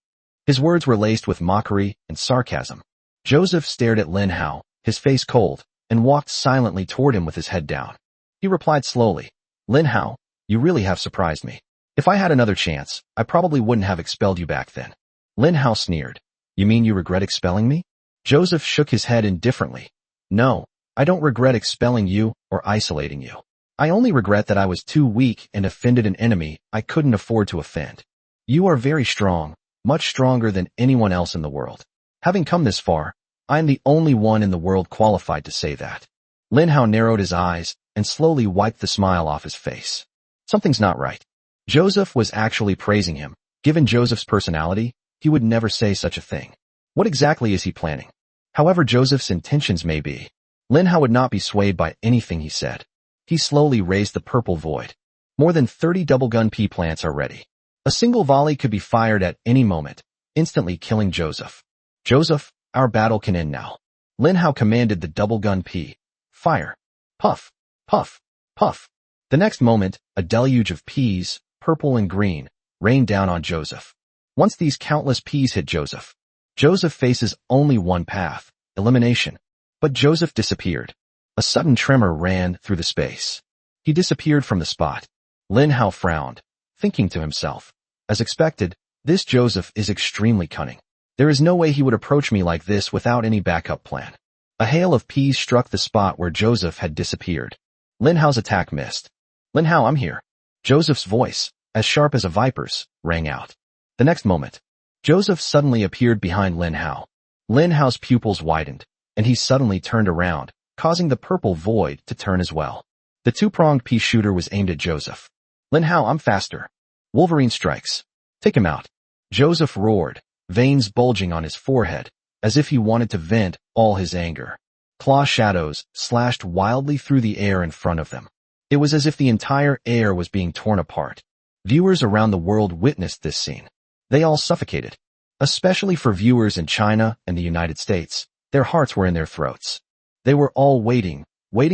His words were laced with mockery and sarcasm. Joseph stared at Lin Hao, his face cold, and walked silently toward him with his head down. He replied slowly, "Lin Hao, you really have surprised me. If I had another chance, I probably wouldn't have expelled you back then." Lin Hao sneered. "You mean you regret expelling me?" Joseph shook his head indifferently. "No, I don't regret expelling you or isolating you. I only regret that I was too weak and offended an enemy I couldn't afford to offend. You are very strong, much stronger than anyone else in the world. Having come this far, I am the only one in the world qualified to say that." Lin Hao narrowed his eyes and slowly wiped the smile off his face. Something's not right. Joseph was actually praising him. Given Joseph's personality, he would never say such a thing. What exactly is he planning? However Joseph's intentions may be, Lin Hao would not be swayed by anything he said. He slowly raised the purple void. More than 30 double-gun P plants are ready. A single volley could be fired at any moment, instantly killing Joseph. "Joseph, our battle can end now." Lin Hao commanded the double-gun P. "Fire." Puff, puff, puff. The next moment, a deluge of peas, purple and green, rained down on Joseph. Once these countless peas hit Joseph, Joseph faces only one path, elimination. But Joseph disappeared. A sudden tremor ran through the space. He disappeared from the spot. Lin Hao frowned, thinking to himself, as expected, this Joseph is extremely cunning. There is no way he would approach me like this without any backup plan. A hail of peas struck the spot where Joseph had disappeared. Lin Hao's attack missed. "Lin Hao, I'm here." Joseph's voice, as sharp as a viper's, rang out. The next moment, Joseph suddenly appeared behind Lin Hao. Lin Hao's pupils widened, and he suddenly turned around, causing the purple void to turn as well. The two-pronged pea shooter was aimed at Joseph. "Lin Hao, I'm faster." Wolverine strikes. "Take him out." Joseph roared, veins bulging on his forehead, as if he wanted to vent all his anger. Claw shadows slashed wildly through the air in front of them. It was as if the entire air was being torn apart. Viewers around the world witnessed this scene. They all suffocated. Especially for viewers in China and the United States, their hearts were in their throats. They were all waiting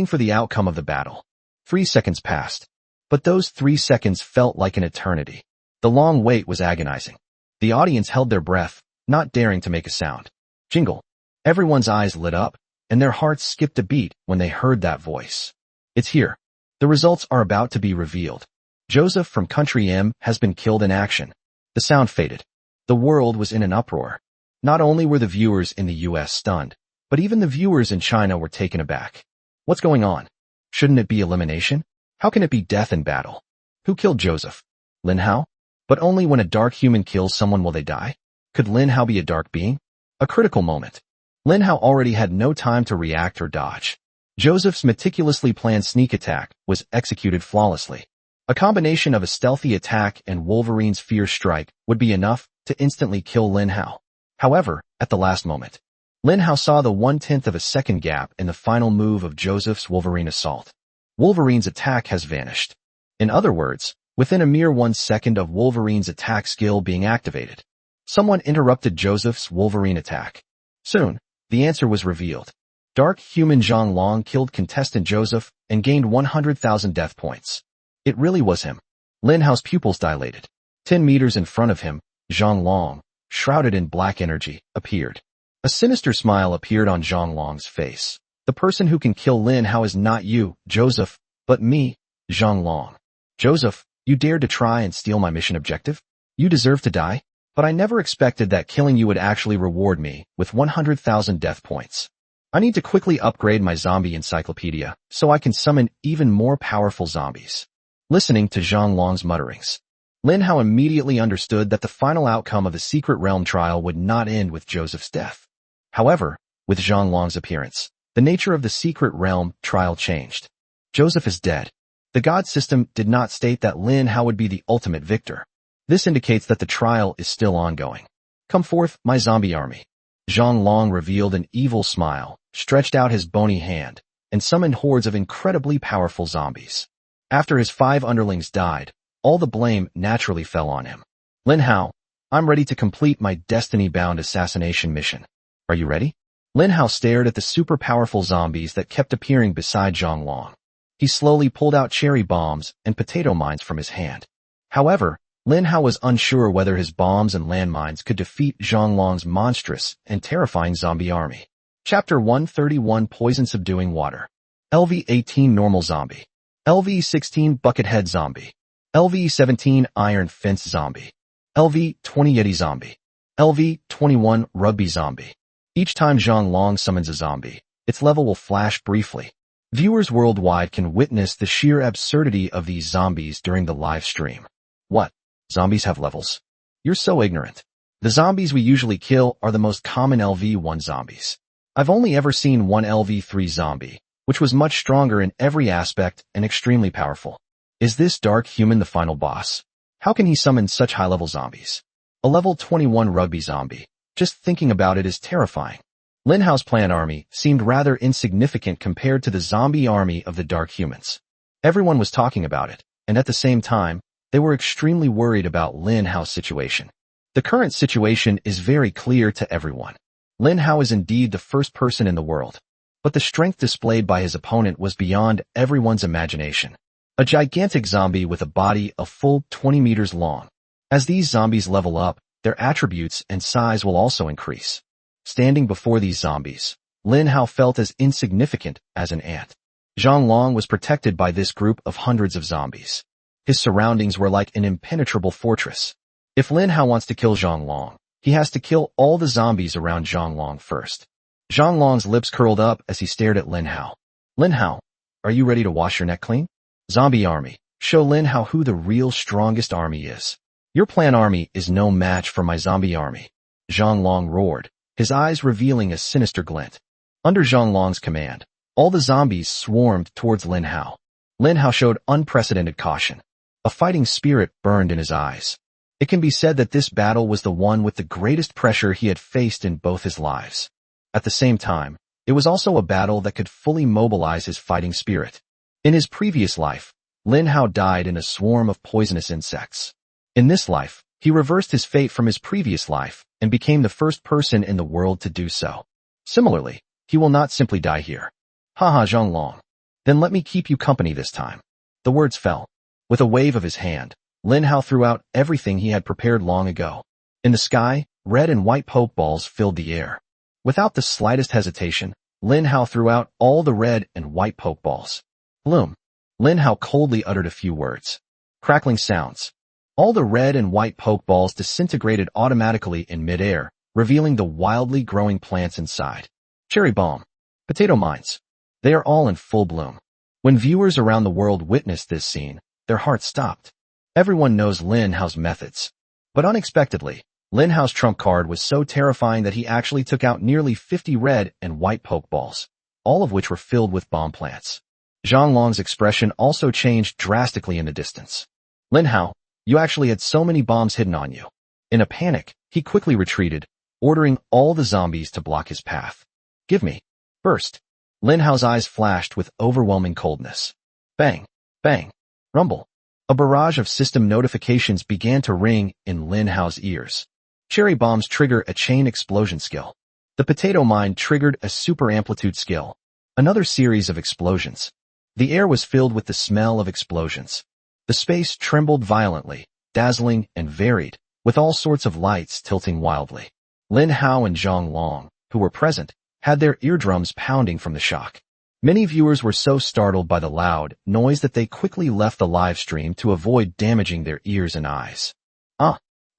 for the outcome of the battle. 3 seconds passed. But those 3 seconds felt like an eternity. The long wait was agonizing. The audience held their breath, not daring to make a sound. Jingle. Everyone's eyes lit up, and their hearts skipped a beat when they heard that voice. "It's here. The results are about to be revealed. Joseph from Country M has been killed in action." The sound faded. The world was in an uproar. Not only were the viewers in the US stunned, but even the viewers in China were taken aback. What's going on? Shouldn't it be elimination? How can it be death in battle? Who killed Joseph? Lin Hao? But only when a dark human kills someone will they die? Could Lin Hao be a dark being? A critical moment. Lin Hao already had no time to react or dodge. Joseph's meticulously planned sneak attack was executed flawlessly. A combination of a stealthy attack and Wolverine's fierce strike would be enough to instantly kill Lin Hao. However, at the last moment, Lin Hao saw the 1/10 of a second gap in the final move of Joseph's Wolverine assault. Wolverine's attack has vanished. In other words, within a mere 1 second of Wolverine's attack skill being activated, someone interrupted Joseph's Wolverine attack. Soon, the answer was revealed. Dark human Zhang Long killed contestant Joseph and gained 100,000 death points. It really was him. Lin Hao's pupils dilated. 10 meters in front of him, Zhang Long, shrouded in black energy, appeared. A sinister smile appeared on Zhang Long's face. "The person who can kill Lin Hao is not you, Joseph, but me, Zhang Long. Joseph, you dared to try and steal my mission objective? You deserve to die, but I never expected that killing you would actually reward me with 100,000 death points. I need to quickly upgrade my zombie encyclopedia so I can summon even more powerful zombies." Listening to Zhang Long's mutterings, Lin Hao immediately understood that the final outcome of the Secret Realm trial would not end with Joseph's death. However, with Zhang Long's appearance, the nature of the Secret Realm trial changed. Joseph is dead. The God system did not state that Lin Hao would be the ultimate victor. This indicates that the trial is still ongoing. "Come forth, my zombie army." Zhang Long revealed an evil smile, stretched out his bony hand, and summoned hordes of incredibly powerful zombies. After his 5 underlings died, all the blame naturally fell on him. "Lin Hao, I'm ready to complete my destiny-bound assassination mission. Are you ready?" Lin Hao stared at the super powerful zombies that kept appearing beside Zhang Long. He slowly pulled out cherry bombs and potato mines from his hand. However, Lin Hao was unsure whether his bombs and landmines could defeat Zhang Long's monstrous and terrifying zombie army. Chapter 131 Poison Subduing Water. LV-18 Normal Zombie. LV-16 Buckethead Zombie. LV-17 Iron Fence Zombie. LV-20 Yeti Zombie. LV-21 Rugby Zombie. Each time Zhang Long summons a zombie, its level will flash briefly. Viewers worldwide can witness the sheer absurdity of these zombies during the live stream. What? Zombies have levels? You're so ignorant. The zombies we usually kill are the most common LV-1 zombies. I've only ever seen one LV-3 zombie, which was much stronger in every aspect and extremely powerful. Is this dark human the final boss? How can he summon such high-level zombies? A level 21 rugby zombie. Just thinking about it is terrifying. Lin Hao's plant army seemed rather insignificant compared to the zombie army of the dark humans. Everyone was talking about it, and at the same time, they were extremely worried about Lin Hao's situation. The current situation is very clear to everyone. Lin Hao is indeed the first person in the world, but the strength displayed by his opponent was beyond everyone's imagination. A gigantic zombie with a body a full 20 meters long. As these zombies level up, their attributes and size will also increase. Standing before these zombies, Lin Hao felt as insignificant as an ant. Zhang Long was protected by this group of hundreds of zombies. His surroundings were like an impenetrable fortress. If Lin Hao wants to kill Zhang Long, he has to kill all the zombies around Zhang Long first. Zhang Long's lips curled up as he stared at Lin Hao. Lin Hao, are you ready to wash your neck clean? Zombie army, show Lin Hao who the real strongest army is. Your plant army is no match for my zombie army. Zhang Long roared, his eyes revealing a sinister glint. Under Zhang Long's command, all the zombies swarmed towards Lin Hao. Lin Hao showed unprecedented caution. A fighting spirit burned in his eyes. It can be said that this battle was the one with the greatest pressure he had faced in both his lives. At the same time, it was also a battle that could fully mobilize his fighting spirit. In his previous life, Lin Hao died in a swarm of poisonous insects. In this life, he reversed his fate from his previous life and became the first person in the world to do so. Similarly, he will not simply die here. Haha, Zhang Long. Then let me keep you company this time. The words fell. With a wave of his hand, Lin Hao threw out everything he had prepared long ago. In the sky, red and white pokeballs filled the air. Without the slightest hesitation, Lin Hao threw out all the red and white pokeballs. Bloom. Lin Hao coldly uttered a few words. Crackling sounds. All the red and white pokeballs disintegrated automatically in midair, revealing the wildly growing plants inside. Cherry bomb. Potato mines. They are all in full bloom. When viewers around the world witnessed this scene, their hearts stopped. Everyone knows Lin Hao's methods. But unexpectedly, Lin Hao's trump card was so terrifying that he actually took out nearly 50 red and white pokeballs, all of which were filled with bomb plants. Zhang Long's expression also changed drastically in the distance. Lin Hao, you actually had so many bombs hidden on you. In a panic, he quickly retreated, ordering all the zombies to block his path. Give me. First. Lin Hao's eyes flashed with overwhelming coldness. Bang. Bang. Rumble. A barrage of system notifications began to ring in Lin Hao's ears. Cherry bombs trigger a chain explosion skill. The potato mine triggered a super amplitude skill. Another series of explosions. The air was filled with the smell of explosions. The space trembled violently, dazzling and varied, with all sorts of lights tilting wildly. Lin Hao and Zhang Long, who were present, had their eardrums pounding from the shock. Many viewers were so startled by the loud noise that they quickly left the live stream to avoid damaging their ears and eyes.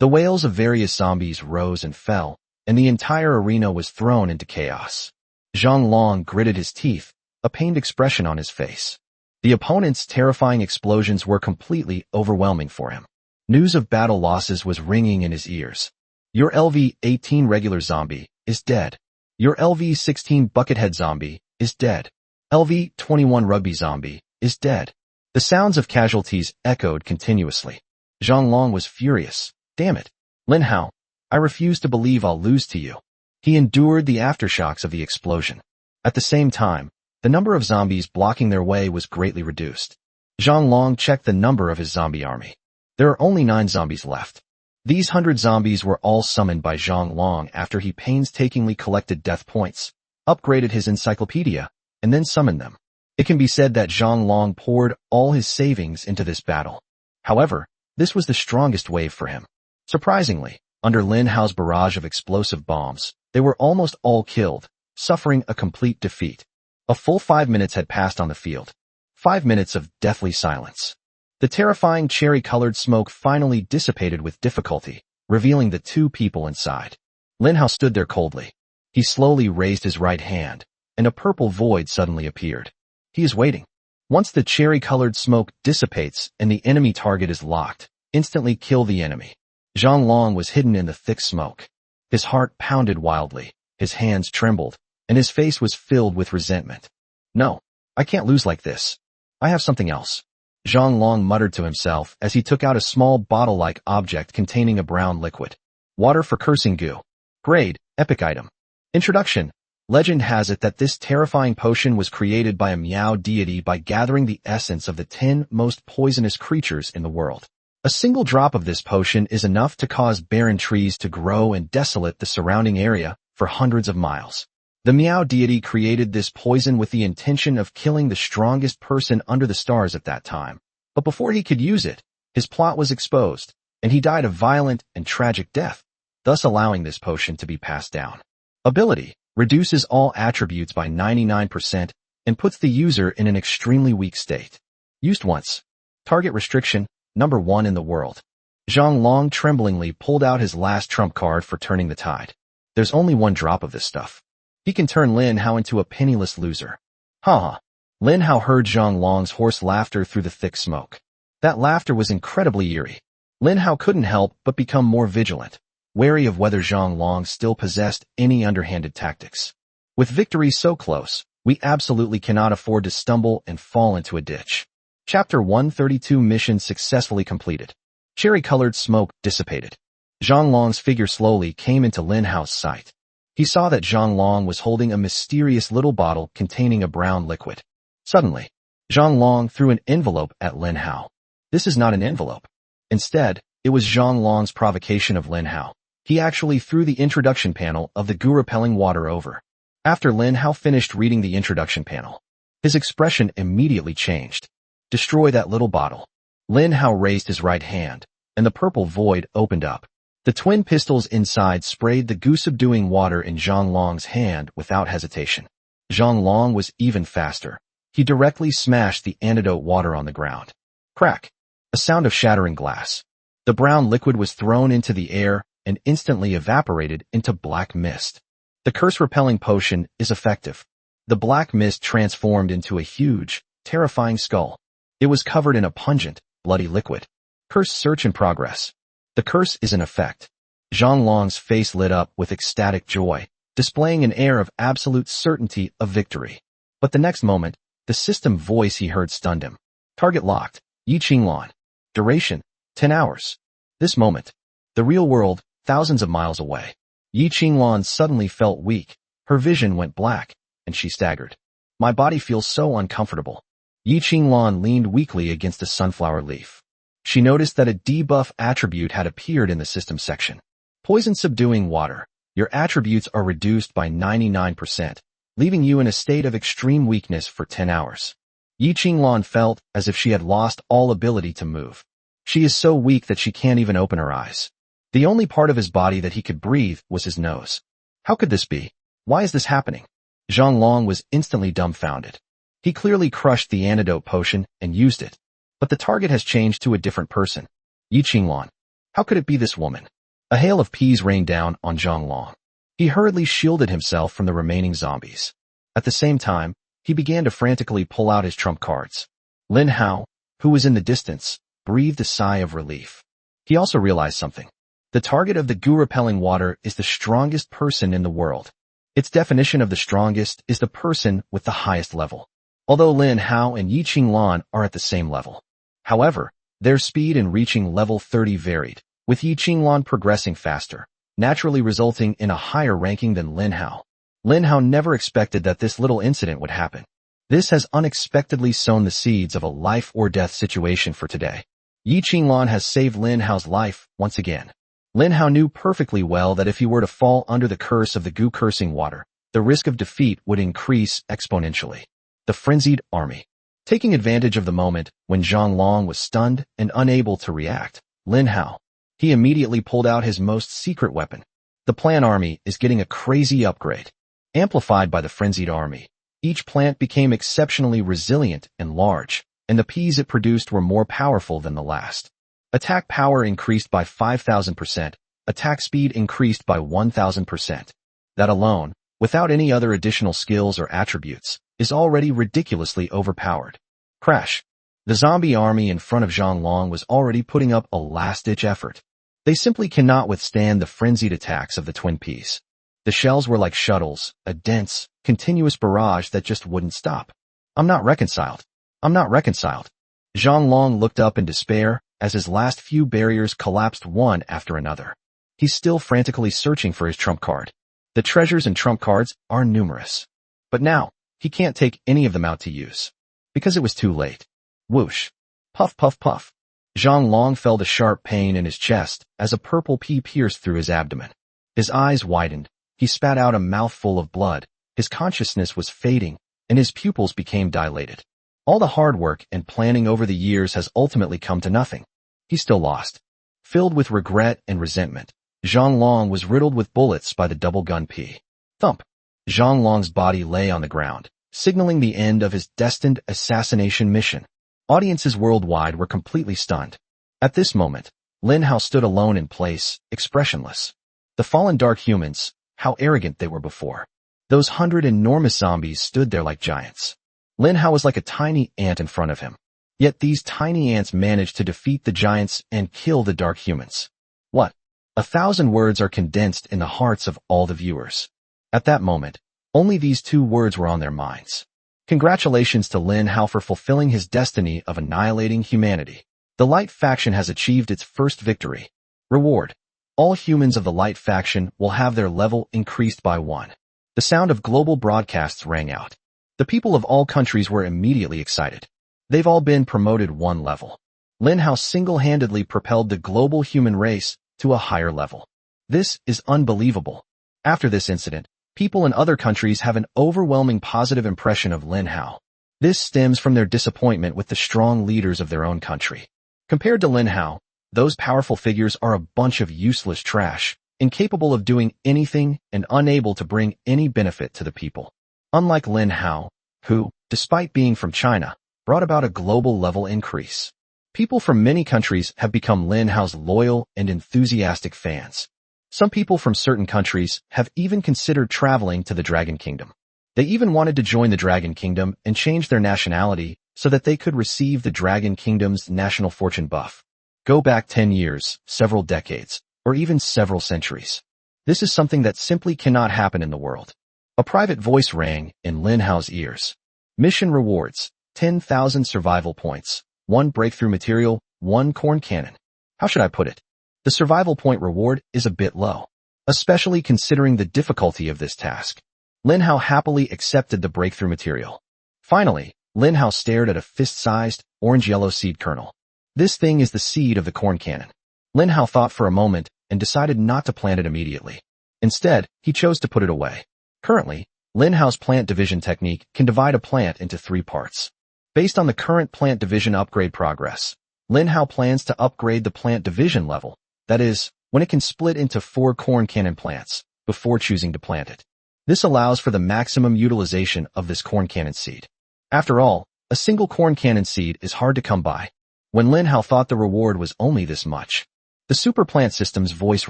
The wails of various zombies rose and fell, and the entire arena was thrown into chaos. Zhang Long gritted his teeth, a pained expression on his face. The opponent's terrifying explosions were completely overwhelming for him. News of battle losses was ringing in his ears. Your LV-18 regular zombie is dead. Your LV-16 buckethead zombie is dead. LV-21 rugby zombie is dead. The sounds of casualties echoed continuously. Zhang Long was furious. Damn it. Lin Hao, I refuse to believe I'll lose to you. He endured the aftershocks of the explosion. At the same time, the number of zombies blocking their way was greatly reduced. Zhang Long checked the number of his zombie army. There are only 9 zombies left. These 100 zombies were all summoned by Zhang Long after he painstakingly collected death points, upgraded his encyclopedia, and then summoned them. It can be said that Zhang Long poured all his savings into this battle. However, this was the strongest wave for him. Surprisingly, under Lin Hao's barrage of explosive bombs, they were almost all killed, suffering a complete defeat. A full 5 minutes had passed on the field. 5 minutes of deathly silence. The terrifying cherry-colored smoke finally dissipated with difficulty, revealing the two people inside. Lin Hao stood there coldly. He slowly raised his right hand, and a purple void suddenly appeared. He is waiting. Once the cherry-colored smoke dissipates and the enemy target is locked, instantly kill the enemy. Zhang Long was hidden in the thick smoke. His heart pounded wildly, his hands trembled, and his face was filled with resentment. No, I can't lose like this. I have something else. Zhang Long muttered to himself as he took out a small bottle-like object containing a brown liquid. Water for cursing goo. Grade, epic item. Introduction. Legend has it that this terrifying potion was created by a Miao deity by gathering the essence of the 10 most poisonous creatures in the world. A single drop of this potion is enough to cause barren trees to grow and desolate the surrounding area for hundreds of miles. The Miao deity created this poison with the intention of killing the strongest person under the stars at that time. But before he could use it, his plot was exposed, and he died a violent and tragic death, thus allowing this potion to be passed down. Ability. Reduces all attributes by 99% and puts the user in an extremely weak state. Used once. Target restriction, number 1 in the world. Zhang Long tremblingly pulled out his last trump card for turning the tide. There's only 1 drop of this stuff. He can turn Lin Hao into a penniless loser. Ha ha. Lin Hao heard Zhang Long's hoarse laughter through the thick smoke. That laughter was incredibly eerie. Lin Hao couldn't help but become more vigilant, wary of whether Zhang Long still possessed any underhanded tactics. With victory so close, we absolutely cannot afford to stumble and fall into a ditch. Chapter 132 Mission successfully completed. Cherry-colored smoke dissipated. Zhang Long's figure slowly came into Lin Hao's sight. He saw that Zhang Long was holding a mysterious little bottle containing a brown liquid. Suddenly, Zhang Long threw an envelope at Lin Hao. This is not an envelope. Instead, it was Zhang Long's provocation of Lin Hao. He actually threw the introduction panel of the goo-repelling water over. After Lin Hao finished reading the introduction panel, his expression immediately changed. Destroy that little bottle. Lin Hao raised his right hand, and the purple void opened up. The twin pistols inside sprayed the goo-subduing water in Zhang Long's hand without hesitation. Zhang Long was even faster. He directly smashed the antidote water on the ground. Crack! A sound of shattering glass. The brown liquid was thrown into the air and instantly evaporated into black mist. The curse-repelling potion is effective. The black mist transformed into a huge, terrifying skull. It was covered in a pungent, bloody liquid. Curse search in progress. The curse is in effect. Zhang Long's face lit up with ecstatic joy, displaying an air of absolute certainty of victory. But the next moment, the system voice he heard stunned him. Target locked. Yi Qinglan. Duration, 10 hours. This moment. The real world, thousands of miles away. Yi Qinglan suddenly felt weak. Her vision went black, and she staggered. My body feels so uncomfortable. Yi Qinglan leaned weakly against a sunflower leaf. She noticed that a debuff attribute had appeared in the system section. Poison subduing water. Your attributes are reduced by 99%, leaving you in a state of extreme weakness for 10 hours. Yi Qinglan felt as if she had lost all ability to move. She is so weak that she can't even open her eyes. The only part of his body that he could breathe was his nose. How could this be? Why is this happening? Zhang Long was instantly dumbfounded. He clearly crushed the antidote potion and used it. But the target has changed to a different person. Yi Qinglan. How could it be this woman? A hail of peas rained down on Zhang Long. He hurriedly shielded himself from the remaining zombies. At the same time, he began to frantically pull out his trump cards. Lin Hao, who was in the distance, breathed a sigh of relief. He also realized something. The target of the goo-repelling water is the strongest person in the world. Its definition of the strongest is the person with the highest level. Although Lin Hao and Yi Qinglan are at the same level. However, their speed in reaching level 30 varied, with Yi Qinglan progressing faster, naturally resulting in a higher ranking than Lin Hao. Lin Hao never expected that this little incident would happen. This has unexpectedly sown the seeds of a life-or-death situation for today. Yi Qinglan has saved Lin Hao's life once again. Lin Hao knew perfectly well that if he were to fall under the curse of the goo-cursing water, the risk of defeat would increase exponentially. The frenzied army. Taking advantage of the moment when Zhang Long was stunned and unable to react, Lin Hao. He immediately pulled out his most secret weapon. The plant army is getting a crazy upgrade. Amplified by the frenzied army, each plant became exceptionally resilient and large, and the peas it produced were more powerful than the last. Attack power increased by 5,000%, attack speed increased by 1,000%. That alone, without any other additional skills or attributes, is already ridiculously overpowered. Crash. The zombie army in front of Zhang Long was already putting up a last-ditch effort. They simply cannot withstand the frenzied attacks of the twin peas. The shells were like shuttles, a dense, continuous barrage that just wouldn't stop. I'm not reconciled. I'm not reconciled. Zhang Long looked up in despair as his last few barriers collapsed one after another. He's still frantically searching for his trump card. The treasures and trump cards are numerous. But now, he can't take any of them out to use. Because it was too late. Whoosh. Puff puff puff. Zhang Long felt a sharp pain in his chest as a purple pea pierced through his abdomen. His eyes widened. He spat out a mouthful of blood. His consciousness was fading, and his pupils became dilated. All the hard work and planning over the years has ultimately come to nothing. He still lost. Filled with regret and resentment, Zhang Long was riddled with bullets by the double-gun pea. Thump. Zhang Long's body lay on the ground, signaling the end of his destined assassination mission. Audiences worldwide were completely stunned. At this moment, Lin Hao stood alone in place, expressionless. The fallen dark humans, how arrogant they were before. Those 100 enormous zombies stood there like giants. Lin Hao was like a tiny ant in front of him. Yet these tiny ants managed to defeat the giants and kill the dark humans. What? 1,000 words are condensed in the hearts of all the viewers. At that moment, only these two words were on their minds. Congratulations to Lin Hao for fulfilling his destiny of annihilating humanity. The Light faction has achieved its first victory. Reward. All humans of the Light faction will have their level increased by 1. The sound of global broadcasts rang out. The people of all countries were immediately excited. They've all been promoted 1 level. Lin Hao single-handedly propelled the global human race to a higher level. This is unbelievable. After this incident, people in other countries have an overwhelming positive impression of Lin Hao. This stems from their disappointment with the strong leaders of their own country. Compared to Lin Hao, those powerful figures are a bunch of useless trash, incapable of doing anything and unable to bring any benefit to the people. Unlike Lin Hao, who, despite being from China, brought about a global level increase. People from many countries have become Lin Hao's loyal and enthusiastic fans. Some people from certain countries have even considered traveling to the Dragon Kingdom. They even wanted to join the Dragon Kingdom and change their nationality so that they could receive the Dragon Kingdom's national fortune buff. Go back 10 years, several decades, or even several centuries. This is something that simply cannot happen in the world. A private voice rang in Lin Hao's ears. Mission rewards, 10,000 survival points, 1 breakthrough material, 1 corn cannon. How should I put it? The survival point reward is a bit low, especially considering the difficulty of this task. Lin Hao happily accepted the breakthrough material. Finally, Lin Hao stared at a fist-sized, orange-yellow seed kernel. This thing is the seed of the corn cannon. Lin Hao thought for a moment and decided not to plant it immediately. Instead, he chose to put it away. Currently, Lin Hao's plant division technique can divide a plant into 3 parts. Based on the current plant division upgrade progress, Lin Hao plans to upgrade the plant division level, that is, when it can split into 4 corn cannon plants, before choosing to plant it. This allows for the maximum utilization of this corn cannon seed. After all, a single corn cannon seed is hard to come by. When Lin Hao thought the reward was only this much, the super plant system's voice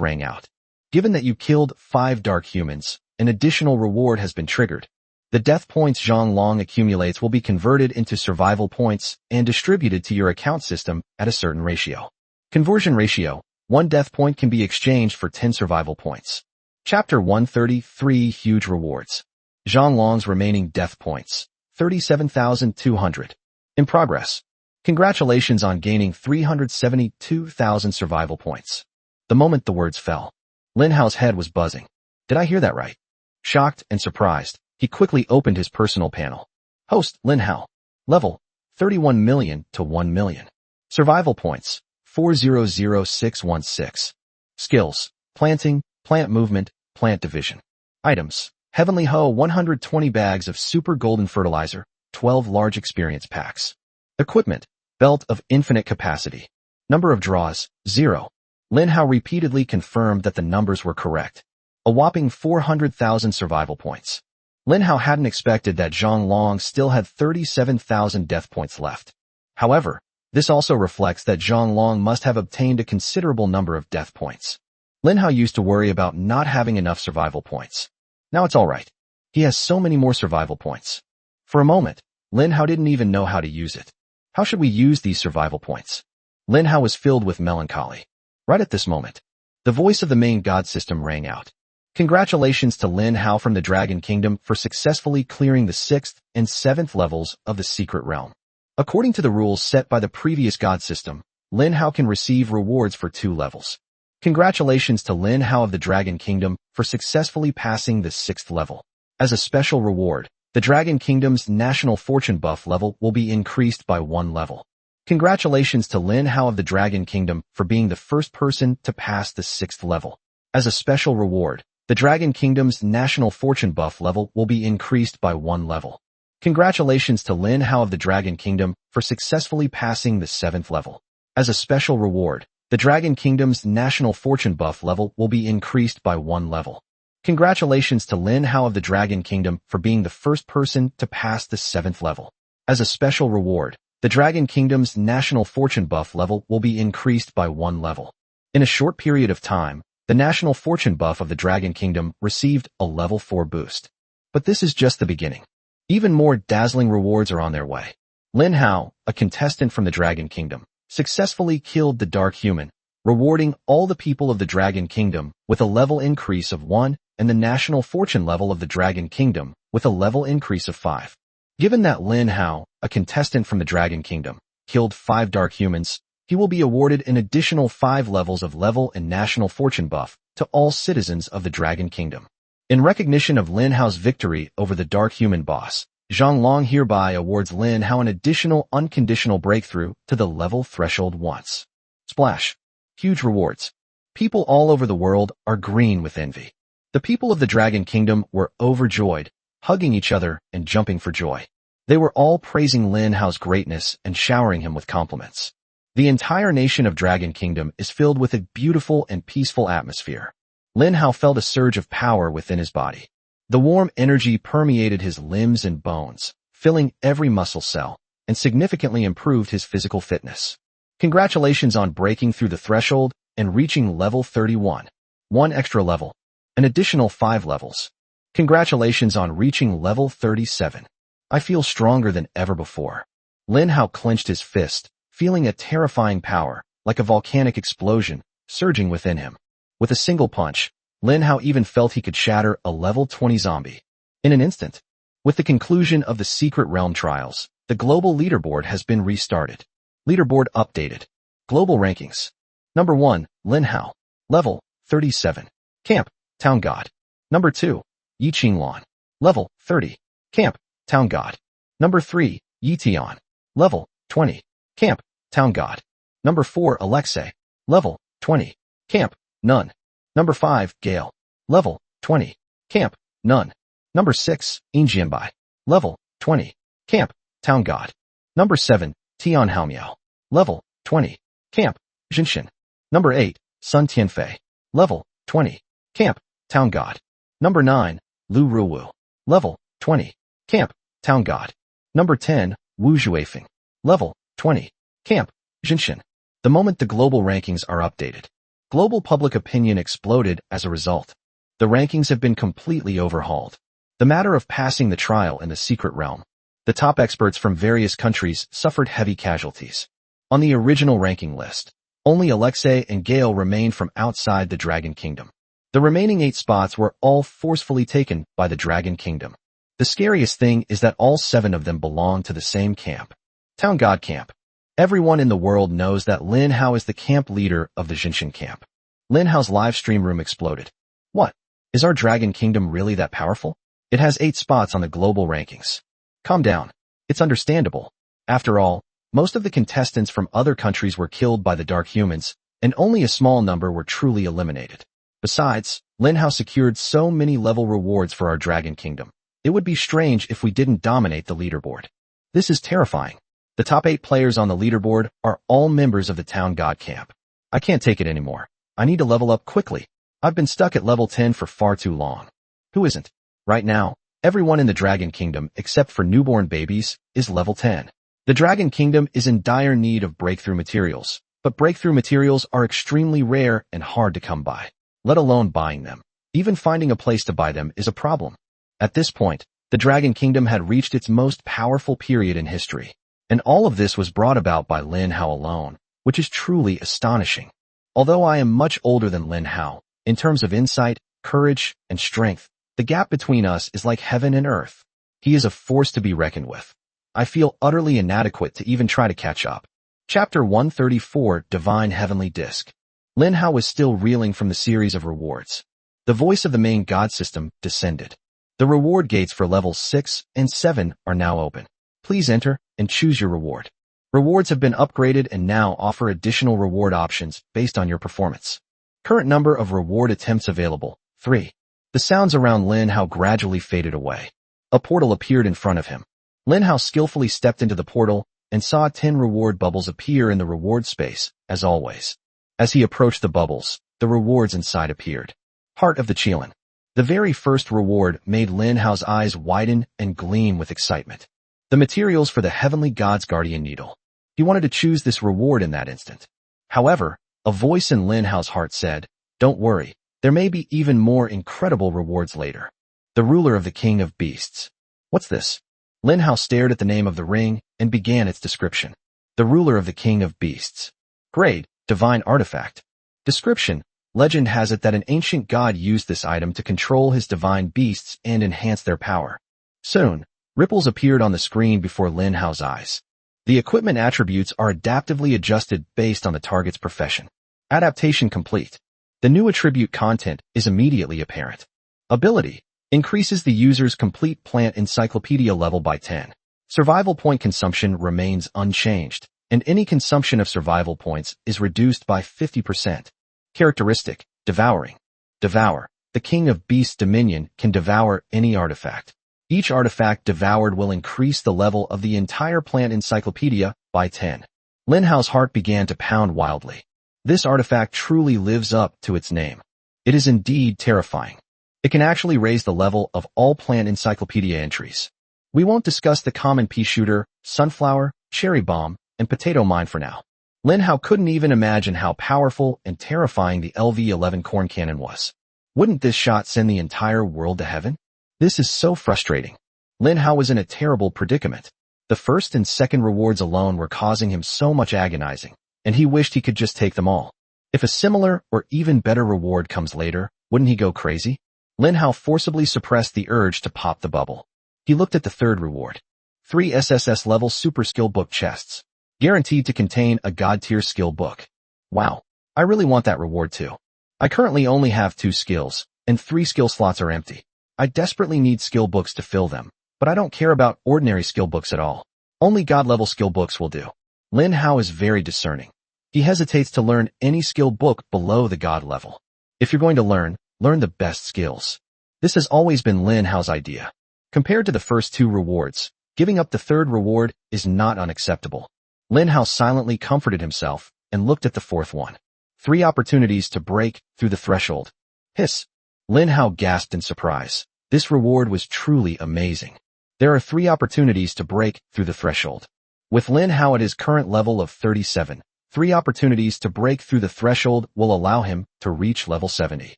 rang out. Given that you killed 5 dark humans, an additional reward has been triggered. The death points Zhang Long accumulates will be converted into survival points and distributed to your account system at a certain ratio. Conversion ratio: 1 death point can be exchanged for 10 survival points. Chapter 133 Huge Rewards. Zhang Long's remaining death points, 37,200. In progress. Congratulations on gaining 372,000 survival points. The moment the words fell, Lin Hao's head was buzzing. Did I hear that right? Shocked and surprised, he quickly opened his personal panel. Host, Lin Hao. Level, 31 million to 1 million. Survival points, 400616. Skills, planting, plant movement, plant division. Items, Heavenly Ho 120 bags of super golden fertilizer, 12 large experience packs. Equipment, belt of infinite capacity. Number of draws, 0. Lin Hao repeatedly confirmed that the numbers were correct. A whopping 400,000 survival points. Lin Hao hadn't expected that Zhang Long still had 37,000 death points left. However, this also reflects that Zhang Long must have obtained a considerable number of death points. Lin Hao used to worry about not having enough survival points. Now it's alright. He has so many more survival points. For a moment, Lin Hao didn't even know how to use it. How should we use these survival points? Lin Hao was filled with melancholy. Right at this moment, the voice of the main god system rang out. Congratulations to Lin Hao from the Dragon Kingdom for successfully clearing the 6th and 7th levels of the Secret Realm. According to the rules set by the previous god system, Lin Hao can receive rewards for 2 levels. Congratulations to Lin Hao of the Dragon Kingdom for successfully passing the 6th level. As a special reward, the Dragon Kingdom's national fortune buff level will be increased by 1 level. Congratulations to Lin Hao of the Dragon Kingdom for being the first person to pass the 6th level. As a special reward, the Dragon Kingdom's national fortune buff level will be increased by 1 level. Congratulations to Lin Hao of the Dragon Kingdom for successfully passing the 7th level. As a special reward, the Dragon Kingdom's national fortune buff level will be increased by 1 level. Congratulations to Lin Hao of the Dragon Kingdom for being the first person to pass the 7th level. As a special reward, the Dragon Kingdom's national fortune buff level will be increased by 1 level. In a short period of time, the national fortune buff of the Dragon Kingdom received a level 4 boost. But this is just the beginning. Even more dazzling rewards are on their way. Lin Hao, a contestant from the Dragon Kingdom, successfully killed the Dark Human, rewarding all the people of the Dragon Kingdom with a level increase of 1 and the national fortune level of the Dragon Kingdom with a level increase of 5. Given that Lin Hao, a contestant from the Dragon Kingdom, killed 5 Dark Humans, he will be awarded an additional 5 levels of level and national fortune buff to all citizens of the Dragon Kingdom. In recognition of Lin Hao's victory over the Dark Human boss, Zhang Long hereby awards Lin Hao an additional unconditional breakthrough to the level threshold once. Splash. Huge rewards. People all over the world are green with envy. The people of the Dragon Kingdom were overjoyed, hugging each other and jumping for joy. They were all praising Lin Hao's greatness and showering him with compliments. The entire nation of Dragon Kingdom is filled with a beautiful and peaceful atmosphere. Lin Hao felt a surge of power within his body. The warm energy permeated his limbs and bones, filling every muscle cell, and significantly improved his physical fitness. Congratulations on breaking through the threshold and reaching level 31. 1 extra level. An additional 5 levels. Congratulations on reaching level 37. I feel stronger than ever before. Lin Hao clenched his fist, feeling a terrifying power, like a volcanic explosion, surging within him. With a single punch, Lin Hao even felt he could shatter a level 20 zombie. In an instant. With the conclusion of the Secret Realm trials, the global leaderboard has been restarted. Leaderboard updated. Global rankings. Number 1, Lin Hao. Level 37. Camp, Town God. Number 2, Yi Qinglan. Level 30. Camp, Town God. Number 3, Yi Tian. Level 20. Camp, Town God. Number 4, Alexei. Level 20. Camp, None. Number 5, Gale. Level 20. Camp, None. Number 6, Injianbai. Level 20. Camp, Town God. Number 7, Tian Haomiao. Level 20. Camp, Jinshin. Number 8, Sun Tianfei. Level 20. Camp, Town God. Number 9, Lu Ruwu. Level 20. Camp, Town God. Number 10, Wu Juefeng. Level 20. Camp, Jinshin. The moment the global rankings are updated, global public opinion exploded as a result. The rankings have been completely overhauled. The matter of passing the trial in the Secret Realm. The top experts from various countries suffered heavy casualties. On the original ranking list, only Alexei and Gale remained from outside the Dragon Kingdom. The remaining 8 spots were all forcefully taken by the Dragon Kingdom. The scariest thing is that all 7 of them belong to the same camp. Town God Camp. Everyone in the world knows that Lin Hao is the camp leader of the Jinshin camp. Lin Hao's live stream room exploded. What? Is our Dragon Kingdom really that powerful? It has 8 spots on the global rankings. Calm down. It's understandable. After all, most of the contestants from other countries were killed by the Dark Humans, and only a small number were truly eliminated. Besides, Lin Hao secured so many level rewards for our Dragon Kingdom. It would be strange if we didn't dominate the leaderboard. This is terrifying. The top 8 players on the leaderboard are all members of the Town God Camp. I can't take it anymore. I need to level up quickly. I've been stuck at level 10 for far too long. Who isn't? Right now, everyone in the Dragon Kingdom, except for newborn babies, is level 10. The Dragon Kingdom is in dire need of breakthrough materials, but breakthrough materials are extremely rare and hard to come by, let alone buying them. Even finding a place to buy them is a problem. At this point, the Dragon Kingdom had reached its most powerful period in history, and all of this was brought about by Lin Hao alone, which is truly astonishing. Although I am much older than Lin Hao, in terms of insight, courage, and strength, the gap between us is like heaven and earth. He is a force to be reckoned with. I feel utterly inadequate to even try to catch up. Chapter 134, Divine Heavenly Disc. Lin Hao was still reeling from the series of rewards. The voice of the main god system descended. The reward gates for levels 6 and 7 are now open. Please enter and choose your reward. Rewards have been upgraded and now offer additional reward options based on your performance. Current number of reward attempts available, 3. The sounds around Lin Hao gradually faded away. A portal appeared in front of him. Lin Hao skillfully stepped into the portal and saw 10 reward bubbles appear in the reward space, as always. As he approached the bubbles, the rewards inside appeared. Heart of the Qilin. The very first reward made Lin Hao's eyes widen and gleam with excitement. The materials for the Heavenly God's Guardian Needle. He wanted to choose this reward in that instant. However, a voice in Lin Hao's heart said, "Don't worry, there may be even more incredible rewards later." The ruler of the King of Beasts. What's this? Lin Hao stared at the name of the ring and began its description. The ruler of the King of Beasts. Grade, Divine Artifact. Description. Legend has it that an ancient god used this item to control his divine beasts and enhance their power. Soon, ripples appeared on the screen before Lin Hao's eyes. The equipment attributes are adaptively adjusted based on the target's profession. Adaptation complete. The new attribute content is immediately apparent. Ability. Increases the user's complete plant encyclopedia level by 10. Survival point consumption remains unchanged, and any consumption of survival points is reduced by 50%. Characteristic, Devouring. Devour. The King of Beasts' dominion can devour any artifact. Each artifact devoured will increase the level of the entire plant encyclopedia by 10. Lin Hao's heart began to pound wildly. This artifact truly lives up to its name. It is indeed terrifying. It can actually raise the level of all plant encyclopedia entries. We won't discuss the common pea shooter, sunflower, cherry bomb, and potato mine for now. Lin Hao couldn't even imagine how powerful and terrifying the LV-11 corn cannon was. Wouldn't this shot send the entire world to heaven? This is so frustrating. Lin Hao was in a terrible predicament. The first and second rewards alone were causing him so much agonizing, and he wished he could just take them all. If a similar or even better reward comes later, wouldn't he go crazy? Lin Hao forcibly suppressed the urge to pop the bubble. He looked at the third reward. 3 SSS-level super skill book chests. Guaranteed to contain a god-tier skill book. Wow, I really want that reward too. I currently only have 2 skills, and 3 skill slots are empty. I desperately need skill books to fill them, but I don't care about ordinary skill books at all. Only god-level skill books will do. Lin Hao is very discerning. He hesitates to learn any skill book below the god level. If you're going to learn the best skills. This has always been Lin Hao's idea. Compared to the first 2 rewards, giving up the third reward is not unacceptable. Lin Hao silently comforted himself and looked at the fourth one. 3 opportunities to break through the threshold. Hiss. Lin Hao gasped in surprise. This reward was truly amazing. There are 3 opportunities to break through the threshold. With Lin Hao at his current level of 37, 3 opportunities to break through the threshold will allow him to reach level 70.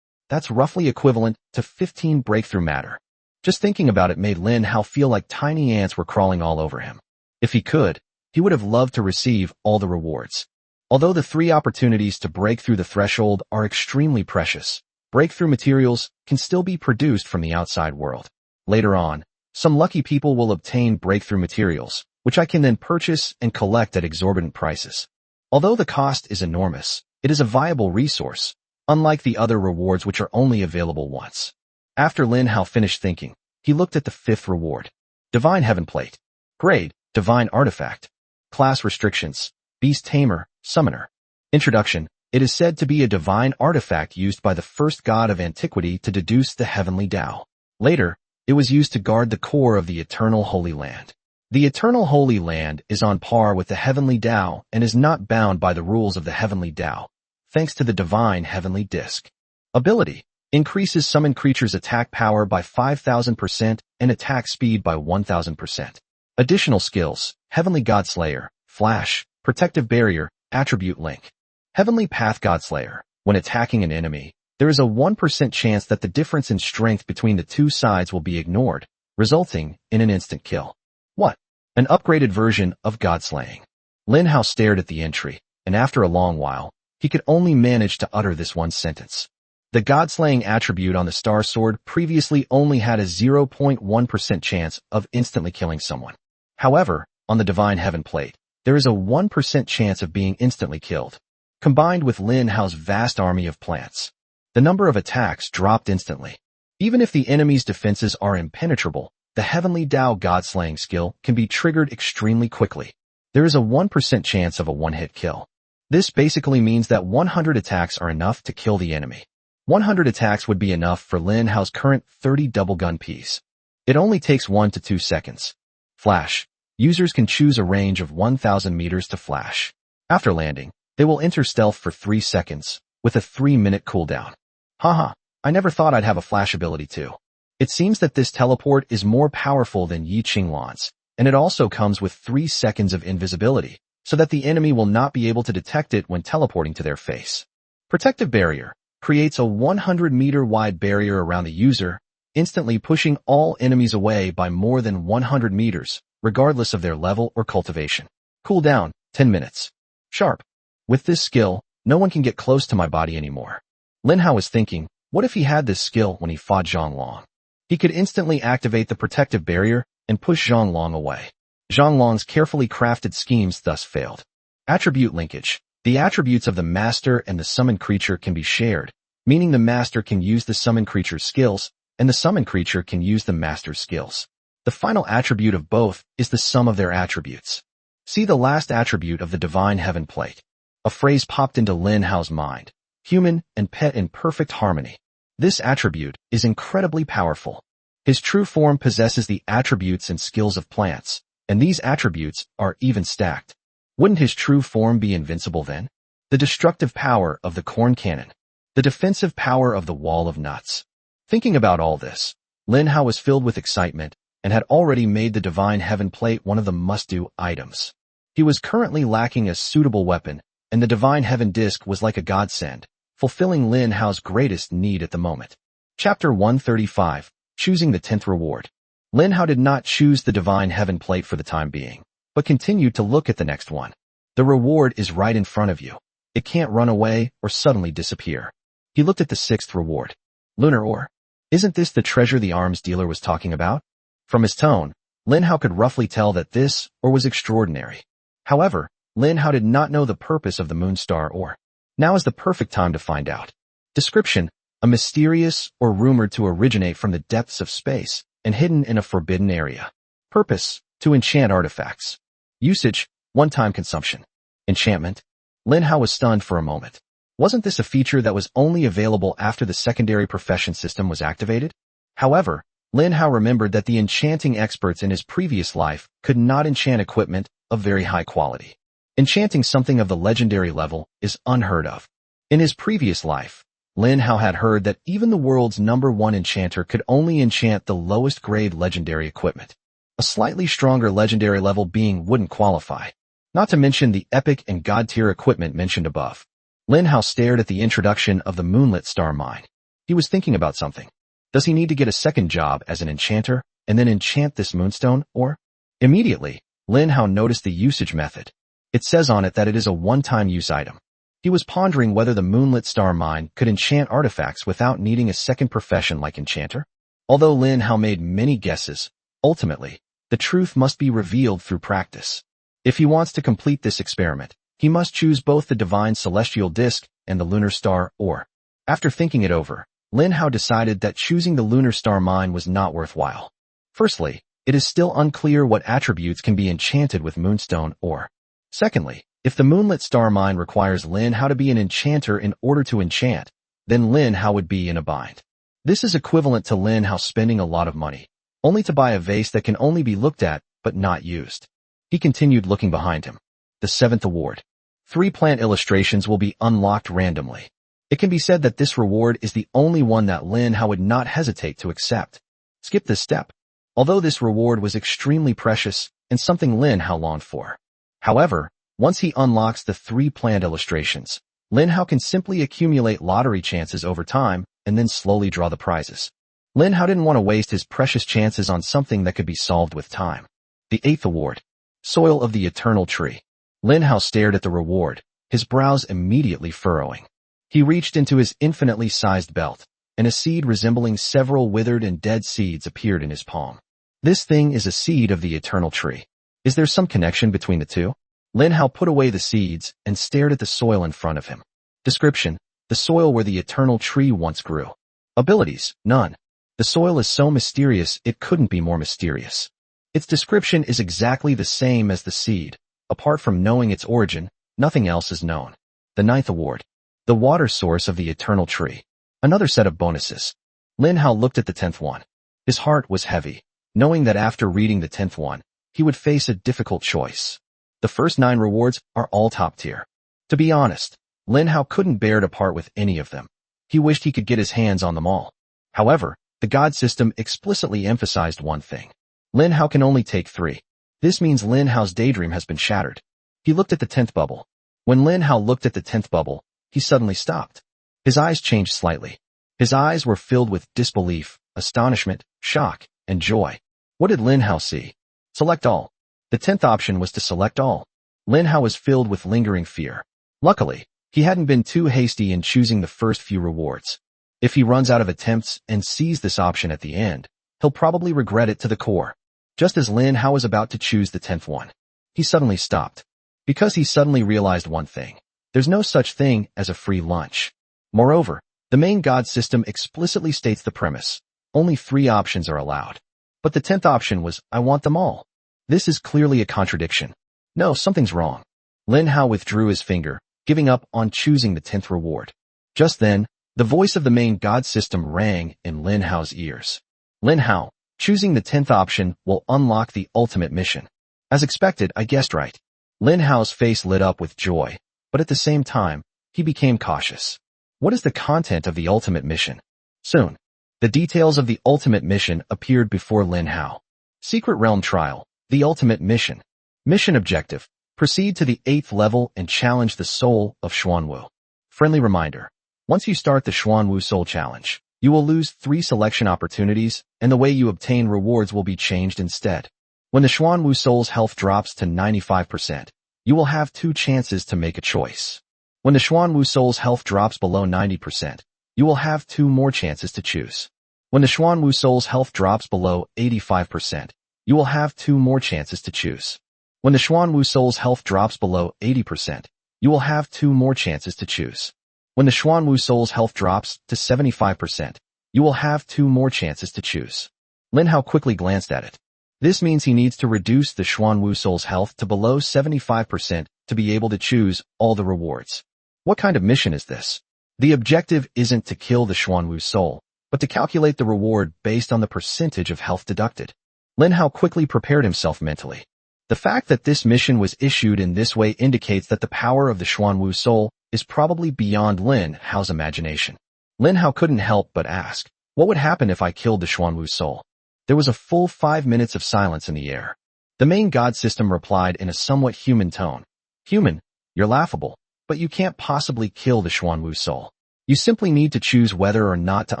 That's roughly equivalent to 15 breakthrough matter. Just thinking about it made Lin Hao feel like tiny ants were crawling all over him. If he could, he would have loved to receive all the rewards. Although the 3 opportunities to break through the threshold are extremely precious, breakthrough materials can still be produced from the outside world. Later on, some lucky people will obtain breakthrough materials, which I can then purchase and collect at exorbitant prices. Although the cost is enormous, it is a viable resource, unlike the other rewards which are only available once. After Lin Hao finished thinking, he looked at the 5th reward. Divine Heaven Plate. Grade, Divine Artifact. Class restrictions. Beast Tamer, Summoner. Introduction. It is said to be a divine artifact used by the first god of antiquity to deduce the heavenly Tao. Later, it was used to guard the core of the eternal Holy Land. The eternal Holy Land is on par with the heavenly Tao and is not bound by the rules of the heavenly Tao, thanks to the divine heavenly disk. Ability: increases summon creatures' attack power by 5,000% and attack speed by 1,000%. Additional skills: Heavenly Godslayer, Flash, Protective Barrier, Attribute Link. Heavenly Path Godslayer. When attacking an enemy, there is a 1% chance that the difference in strength between the two sides will be ignored, resulting in an instant kill. What? An upgraded version of Godslaying. Lin Hao stared at the entry, and after a long while, he could only manage to utter this one sentence. The Godslaying attribute on the Star Sword previously only had a 0.1% chance of instantly killing someone. However, on the Divine Heaven Plate, there is a 1% chance of being instantly killed. Combined with Lin Hao's vast army of plants, the number of attacks dropped instantly. Even if the enemy's defenses are impenetrable, the Heavenly Tao Godslaying skill can be triggered extremely quickly. There is a 1% chance of a one-hit kill. This basically means that 100 attacks are enough to kill the enemy. 100 attacks would be enough for Lin Hao's current 30 double gun piece. It only takes 1 to 2 seconds. Flash. Users can choose a range of 1,000 meters to flash. After landing, they will enter stealth for 3 seconds, with a 3-minute cooldown. Haha, I never thought I'd have a flash ability too. It seems that this teleport is more powerful than Yi Qinglan's, and it also comes with 3 seconds of invisibility, so that the enemy will not be able to detect it when teleporting to their face. Protective Barrier creates a 100-meter wide barrier around the user, instantly pushing all enemies away by more than 100 meters, regardless of their level or cultivation. Cooldown, 10 minutes. Sharp. With this skill, no one can get close to my body anymore. Lin Hao was thinking, what if he had this skill when he fought Zhang Long? He could instantly activate the protective barrier and push Zhang Long away. Zhang Long's carefully crafted schemes thus failed. Attribute linkage. The attributes of the master and the summoned creature can be shared, meaning the master can use the summoned creature's skills, and the summoned creature can use the master's skills. The final attribute of both is the sum of their attributes. See the last attribute of the Divine Heaven Plate. A phrase popped into Lin Hao's mind. Human and pet in perfect harmony. This attribute is incredibly powerful. His true form possesses the attributes and skills of plants, and these attributes are even stacked. Wouldn't his true form be invincible then? The destructive power of the corn cannon. The defensive power of the wall of nuts. Thinking about all this, Lin Hao was filled with excitement and had already made the Divine Heaven Plate one of the must-do items. He was currently lacking a suitable weapon, and the Divine Heaven Disc was like a godsend, fulfilling Lin Hao's greatest need at the moment. Chapter 135, Choosing the 10th Reward. Lin Hao did not choose the Divine Heaven Plate for the time being, but continued to look at the next one. The reward is right in front of you. It can't run away or suddenly disappear. He looked at the 6th reward. Lunar Ore. Isn't this the treasure the arms dealer was talking about? From his tone, Lin Hao could roughly tell that this ore was extraordinary. However, Lin Hao did not know the purpose of the Moonstar ore. Now is the perfect time to find out. Description: a mysterious or rumored to originate from the depths of space and hidden in a forbidden area. Purpose: to enchant artifacts. Usage: one-time consumption. Enchantment. Lin Hao was stunned for a moment. Wasn't this a feature that was only available after the secondary profession system was activated? However, Lin Hao remembered that the enchanting experts in his previous life could not enchant equipment of very high quality. Enchanting something of the legendary level is unheard of. In his previous life, Lin Hao had heard that even the world's #1 enchanter could only enchant the lowest grade legendary equipment. A slightly stronger legendary level being wouldn't qualify. Not to mention the epic and god tier equipment mentioned above. Lin Hao stared at the introduction of the Moonlit Star Mine. He was thinking about something. Does he need to get a second job as an enchanter and then enchant this moonstone, or? Immediately, Lin Hao noticed the usage method. It says on it that it is a one-time use item. He was pondering whether the Moonlit Star Mine could enchant artifacts without needing a second profession like enchanter. Although Lin Hao made many guesses, ultimately, the truth must be revealed through practice. If he wants to complete this experiment, he must choose both the Divine Celestial Disc and the Lunar Star ore. After thinking it over, Lin Hao decided that choosing the Lunar Star Mine was not worthwhile. Firstly, it is still unclear what attributes can be enchanted with Moonstone ore. Secondly, If the Moonlit Star Mine requires Lin Hao to be an enchanter in order to enchant, then Lin Hao would be in a bind. This is equivalent to Lin Hao spending a lot of money, only to buy a vase that can only be looked at but not used. He continued looking behind him. The 7th award. 3 plant illustrations will be unlocked randomly. It can be said that this reward is the only one that Lin Hao would not hesitate to accept. Skip this step. Although this reward was extremely precious and something Lin Hao longed for. However, once he unlocks the 3 plant illustrations, Lin Hao can simply accumulate lottery chances over time and then slowly draw the prizes. Lin Hao didn't want to waste his precious chances on something that could be solved with time. The 8th award. Soil of the Eternal Tree. Lin Hao stared at the reward, his brows immediately furrowing. He reached into his infinitely sized belt, and a seed resembling several withered and dead seeds appeared in his palm. This thing is a seed of the Eternal Tree. Is there some connection between the two? Lin Hao put away the seeds and stared at the soil in front of him. Description: the soil where the Eternal Tree once grew. Abilities: none. The soil is so mysterious it couldn't be more mysterious. Its description is exactly the same as the seed. Apart from knowing its origin, nothing else is known. The 9th award. The water source of the Eternal Tree. Another set of bonuses. Lin Hao looked at the 10th one. His heart was heavy, knowing that after reading the 10th one, he would face a difficult choice. The first 9 rewards are all top tier. To be honest, Lin Hao couldn't bear to part with any of them. He wished he could get his hands on them all. However, the God system explicitly emphasized one thing. Lin Hao can only take 3. This means Lin Hao's daydream has been shattered. He looked at the 10th bubble. When Lin Hao looked at the 10th bubble, he suddenly stopped. His eyes changed slightly. His eyes were filled with disbelief, astonishment, shock, and joy. What did Lin Hao see? Select all. The 10th option was to select all. Lin Hao was filled with lingering fear. Luckily, he hadn't been too hasty in choosing the first few rewards. If he runs out of attempts and sees this option at the end, he'll probably regret it to the core. Just as Lin Hao was about to choose the 10th one, he suddenly stopped. Because he suddenly realized one thing. There's no such thing as a free lunch. Moreover, the main God system explicitly states the premise. Only 3 options are allowed. But the 10th option was, I want them all. This is clearly a contradiction. No, something's wrong. Lin Hao withdrew his finger, giving up on choosing the 10th reward. Just then, the voice of the main God system rang in Lin Hao's ears. Lin Hao, choosing the 10th option will unlock the ultimate mission. As expected, I guessed right. Lin Hao's face lit up with joy, but at the same time, he became cautious. What is the content of the ultimate mission? Soon, the details of the ultimate mission appeared before Lin Hao. Secret Realm Trial, the ultimate mission. Mission objective: proceed to the 8th level and challenge the soul of Xuanwu. Friendly reminder: once you start the Xuanwu Soul Challenge, you will lose 3 selection opportunities, and the way you obtain rewards will be changed instead. When the Xuanwu Soul's health drops to 95%, you will have 2 chances to make a choice. When the Xuanwu Soul's health drops below 90%, you will have 2 more chances to choose. When the Xuanwu Soul's health drops below 85%, you will have 2 more chances to choose. When the Xuanwu Soul's health drops below 80%, you will have 2 more chances to choose. When the Xuanwu Soul's health drops to 75%, you will have 2 more chances to choose. Lin Hao quickly glanced at it. This means he needs to reduce the Xuanwu Soul's health to below 75% to be able to choose all the rewards. What kind of mission is this? The objective isn't to kill the Xuanwu Soul, but to calculate the reward based on the percentage of health deducted. Lin Hao quickly prepared himself mentally. The fact that this mission was issued in this way indicates that the power of the Xuanwu Soul is probably beyond Lin Hao's imagination. Lin Hao couldn't help but ask, what would happen if I killed the Xuanwu Soul? There was a full 5 minutes of silence in the air. The main God system replied in a somewhat human tone. Human, you're laughable, but you can't possibly kill the Xuanwu Soul. You simply need to choose whether or not to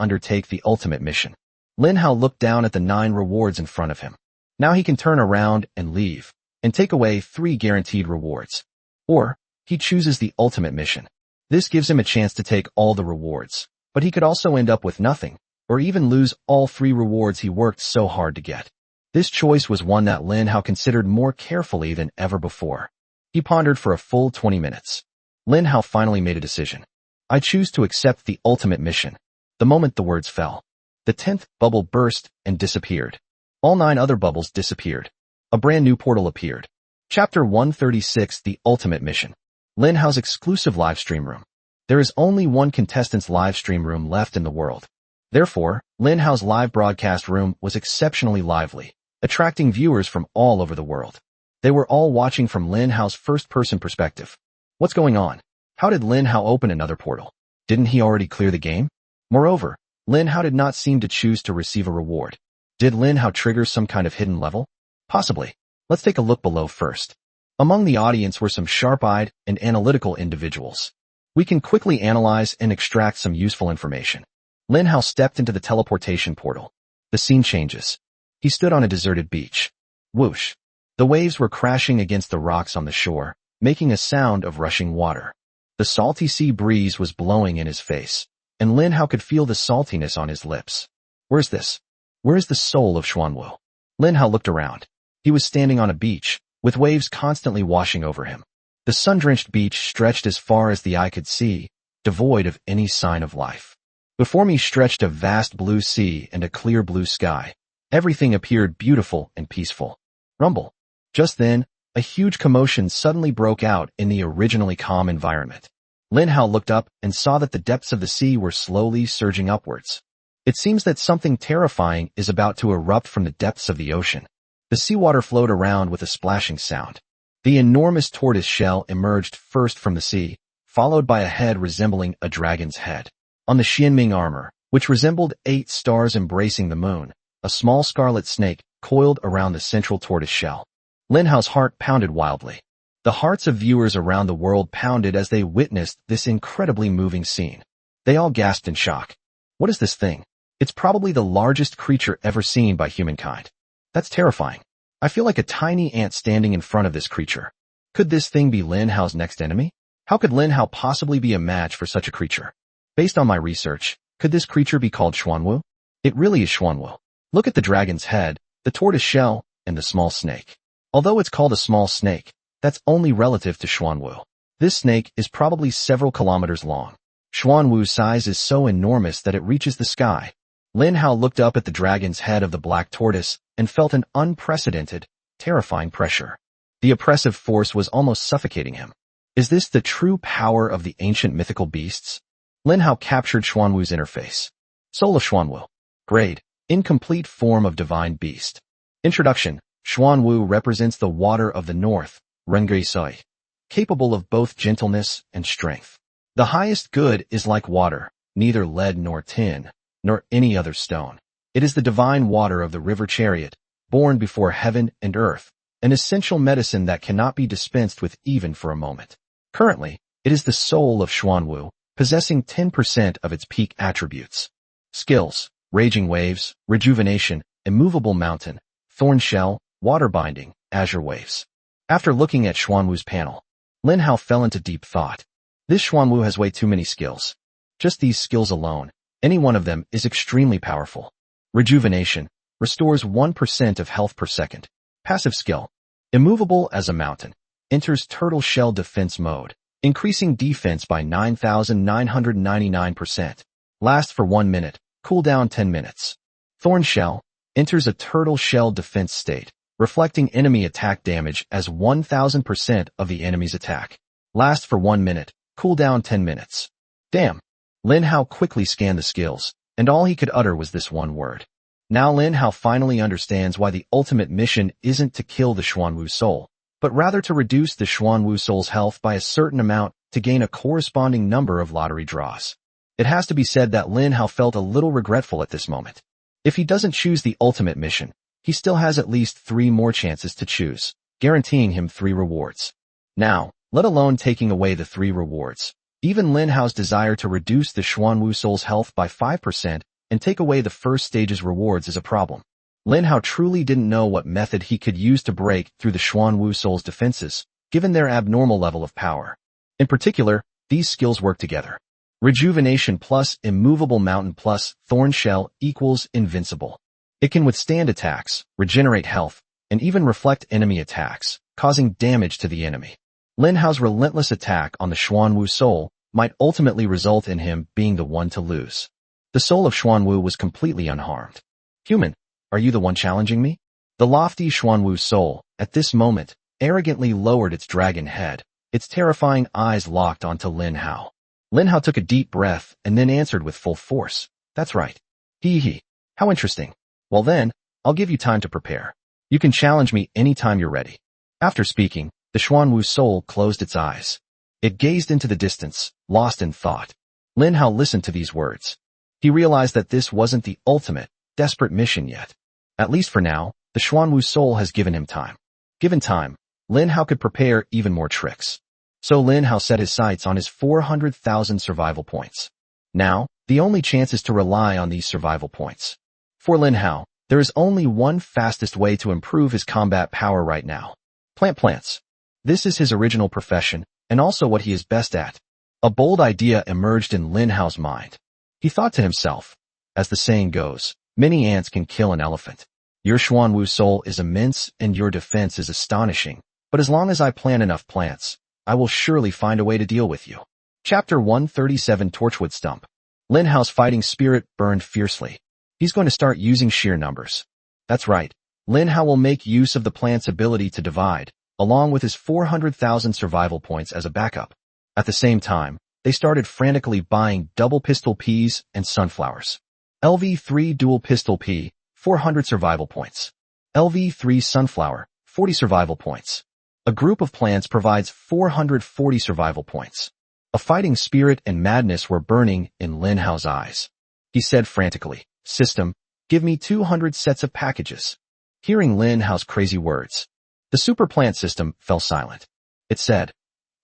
undertake the ultimate mission. Lin Hao looked down at the 9 rewards in front of him. Now he can turn around and leave, and take away 3 guaranteed rewards. Or, he chooses the ultimate mission. This gives him a chance to take all the rewards, but he could also end up with nothing, or even lose all 3 rewards he worked so hard to get. This choice was one that Lin Hao considered more carefully than ever before. He pondered for a full 20 minutes. Lin Hao finally made a decision. I choose to accept the ultimate mission. The moment the words fell, the 10th bubble burst and disappeared. All 9 other bubbles disappeared. A brand new portal appeared. Chapter 136, The Ultimate Mission. Lin Hao's exclusive live stream room. There is only one contestant's live stream room left in the world. Therefore, Lin Hao's live broadcast room was exceptionally lively, attracting viewers from all over the world. They were all watching from Lin Hao's first-person perspective. What's going on? How did Lin Hao open another portal? Didn't he already clear the game? Moreover, Lin Hao did not seem to choose to receive a reward. Did Lin Hao trigger some kind of hidden level? Possibly. Let's take a look below first. Among the audience were some sharp-eyed and analytical individuals. We can quickly analyze and extract some useful information. Lin Hao stepped into the teleportation portal. The scene changes. He stood on a deserted beach. Whoosh. The waves were crashing against the rocks on the shore, making a sound of rushing water. The salty sea breeze was blowing in his face, and Lin Hao could feel the saltiness on his lips. Where's this? Where is the soul of Xuanwu? Lin Hao looked around. He was standing on a beach, with waves constantly washing over him. The sun-drenched beach stretched as far as the eye could see, devoid of any sign of life. Before me stretched a vast blue sea and a clear blue sky. Everything appeared beautiful and peaceful. Rumble. Just then, a huge commotion suddenly broke out in the originally calm environment. Lin Hao looked up and saw that the depths of the sea were slowly surging upwards. It seems that something terrifying is about to erupt from the depths of the ocean. The seawater flowed around with a splashing sound. The enormous tortoise shell emerged first from the sea, followed by a head resembling a dragon's head. On the Xianming armor, which resembled 8 stars embracing the moon, a small scarlet snake coiled around the central tortoise shell. Lin Hao's heart pounded wildly. The hearts of viewers around the world pounded as they witnessed this incredibly moving scene. They all gasped in shock. What is this thing? It's probably the largest creature ever seen by humankind. That's terrifying. I feel like a tiny ant standing in front of this creature. Could this thing be Lin Hao's next enemy? How could Lin Hao possibly be a match for such a creature? Based on my research, could this creature be called Xuanwu? It really is Xuanwu. Look at the dragon's head, the tortoise shell, and the small snake. Although it's called a small snake, that's only relative to Xuanwu. This snake is probably several kilometers long. Xuanwu's size is so enormous that it reaches the sky. Lin Hao looked up at the dragon's head of the black tortoise and felt an unprecedented, terrifying pressure. The oppressive force was almost suffocating him. Is this the true power of the ancient mythical beasts? Lin Hao captured Xuanwu's interface. Soul of Xuanwu. Grade: incomplete form of divine beast. Introduction: Xuanwu represents the water of the north, Rengui Sui, capable of both gentleness and strength. The highest good is like water, neither lead nor tin, nor any other stone. It is the divine water of the river Chariot, born before heaven and earth, an essential medicine that cannot be dispensed with even for a moment. Currently, it is the soul of Xuanwu, possessing 10% of its peak attributes. Skills: Raging Waves, Rejuvenation, Immovable Mountain, Thorn Shell, Water Binding, Azure Waves. After looking at Xuanwu's panel, Lin Hao fell into deep thought. This Xuanwu has way too many skills. Just these skills alone, any one of them is extremely powerful. Rejuvenation restores 1% of health per second. Passive skill: Immovable as a mountain. Enters turtle shell defense mode, increasing defense by 9,999%. Lasts for 1 minute, cooldown 10 minutes. Thorn shell enters a turtle shell defense state, reflecting enemy attack damage as 1,000% of the enemy's attack. Lasts for 1 minute, cooldown 10 minutes. Damn. Lin Hao quickly scanned the skills, and all he could utter was this one word. Now Lin Hao finally understands why the ultimate mission isn't to kill the Xuanwu soul, but rather to reduce the Xuanwu soul's health by a certain amount to gain a corresponding number of lottery draws. It has to be said that Lin Hao felt a little regretful at this moment. If he doesn't choose the ultimate mission, he still has at least 3 more chances to choose, guaranteeing him 3 rewards. Now, let alone taking away the 3 rewards, even Lin Hao's desire to reduce the Xuanwu soul's health by 5% and take away the first stage's rewards is a problem. Lin Hao truly didn't know what method he could use to break through the Xuanwu soul's defenses, given their abnormal level of power. In particular, these skills work together. Rejuvenation plus Immovable Mountain plus Thorn Shell equals Invincible. It can withstand attacks, regenerate health, and even reflect enemy attacks, causing damage to the enemy. Lin Hao's relentless attack on the Xuanwu soul might ultimately result in him being the one to lose. The soul of Xuanwu was completely unharmed. Human, are you the one challenging me? The lofty Xuanwu soul, at this moment, arrogantly lowered its dragon head, its terrifying eyes locked onto Lin Hao. Lin Hao took a deep breath and then answered with full force. That's right. Hee hee. How interesting. Well then, I'll give you time to prepare. You can challenge me anytime you're ready. After speaking, the Xuanwu soul closed its eyes. It gazed into the distance, lost in thought. Lin Hao listened to these words. He realized that this wasn't the ultimate, desperate mission yet. At least for now, the Xuanwu soul has given him time. Given time, Lin Hao could prepare even more tricks. So Lin Hao set his sights on his 400,000 survival points. Now, the only chance is to rely on these survival points. For Lin Hao, there is only one fastest way to improve his combat power right now. Plant plants. This is his original profession, and also what he is best at. A bold idea emerged in Lin Hao's mind. He thought to himself, as the saying goes, many ants can kill an elephant. Your Xuanwu soul is immense and your defense is astonishing, but as long as I plant enough plants, I will surely find a way to deal with you. Chapter 137 Torchwood Stump. Lin Hao's fighting spirit burned fiercely. He's going to start using sheer numbers. That's right. Lin Hao will make use of the plant's ability to divide, along with his 400,000 survival points as a backup. At the same time, they started frantically buying double pistol peas and sunflowers. LV3 dual pistol pea, 400 survival points. LV3 sunflower, 40 survival points. A group of plants provides 440 survival points. A fighting spirit and madness were burning in Lin Hao's eyes. He said frantically, "System, give me 200 sets of packages." Hearing Lin Hao's crazy words, the super plant system fell silent. It said,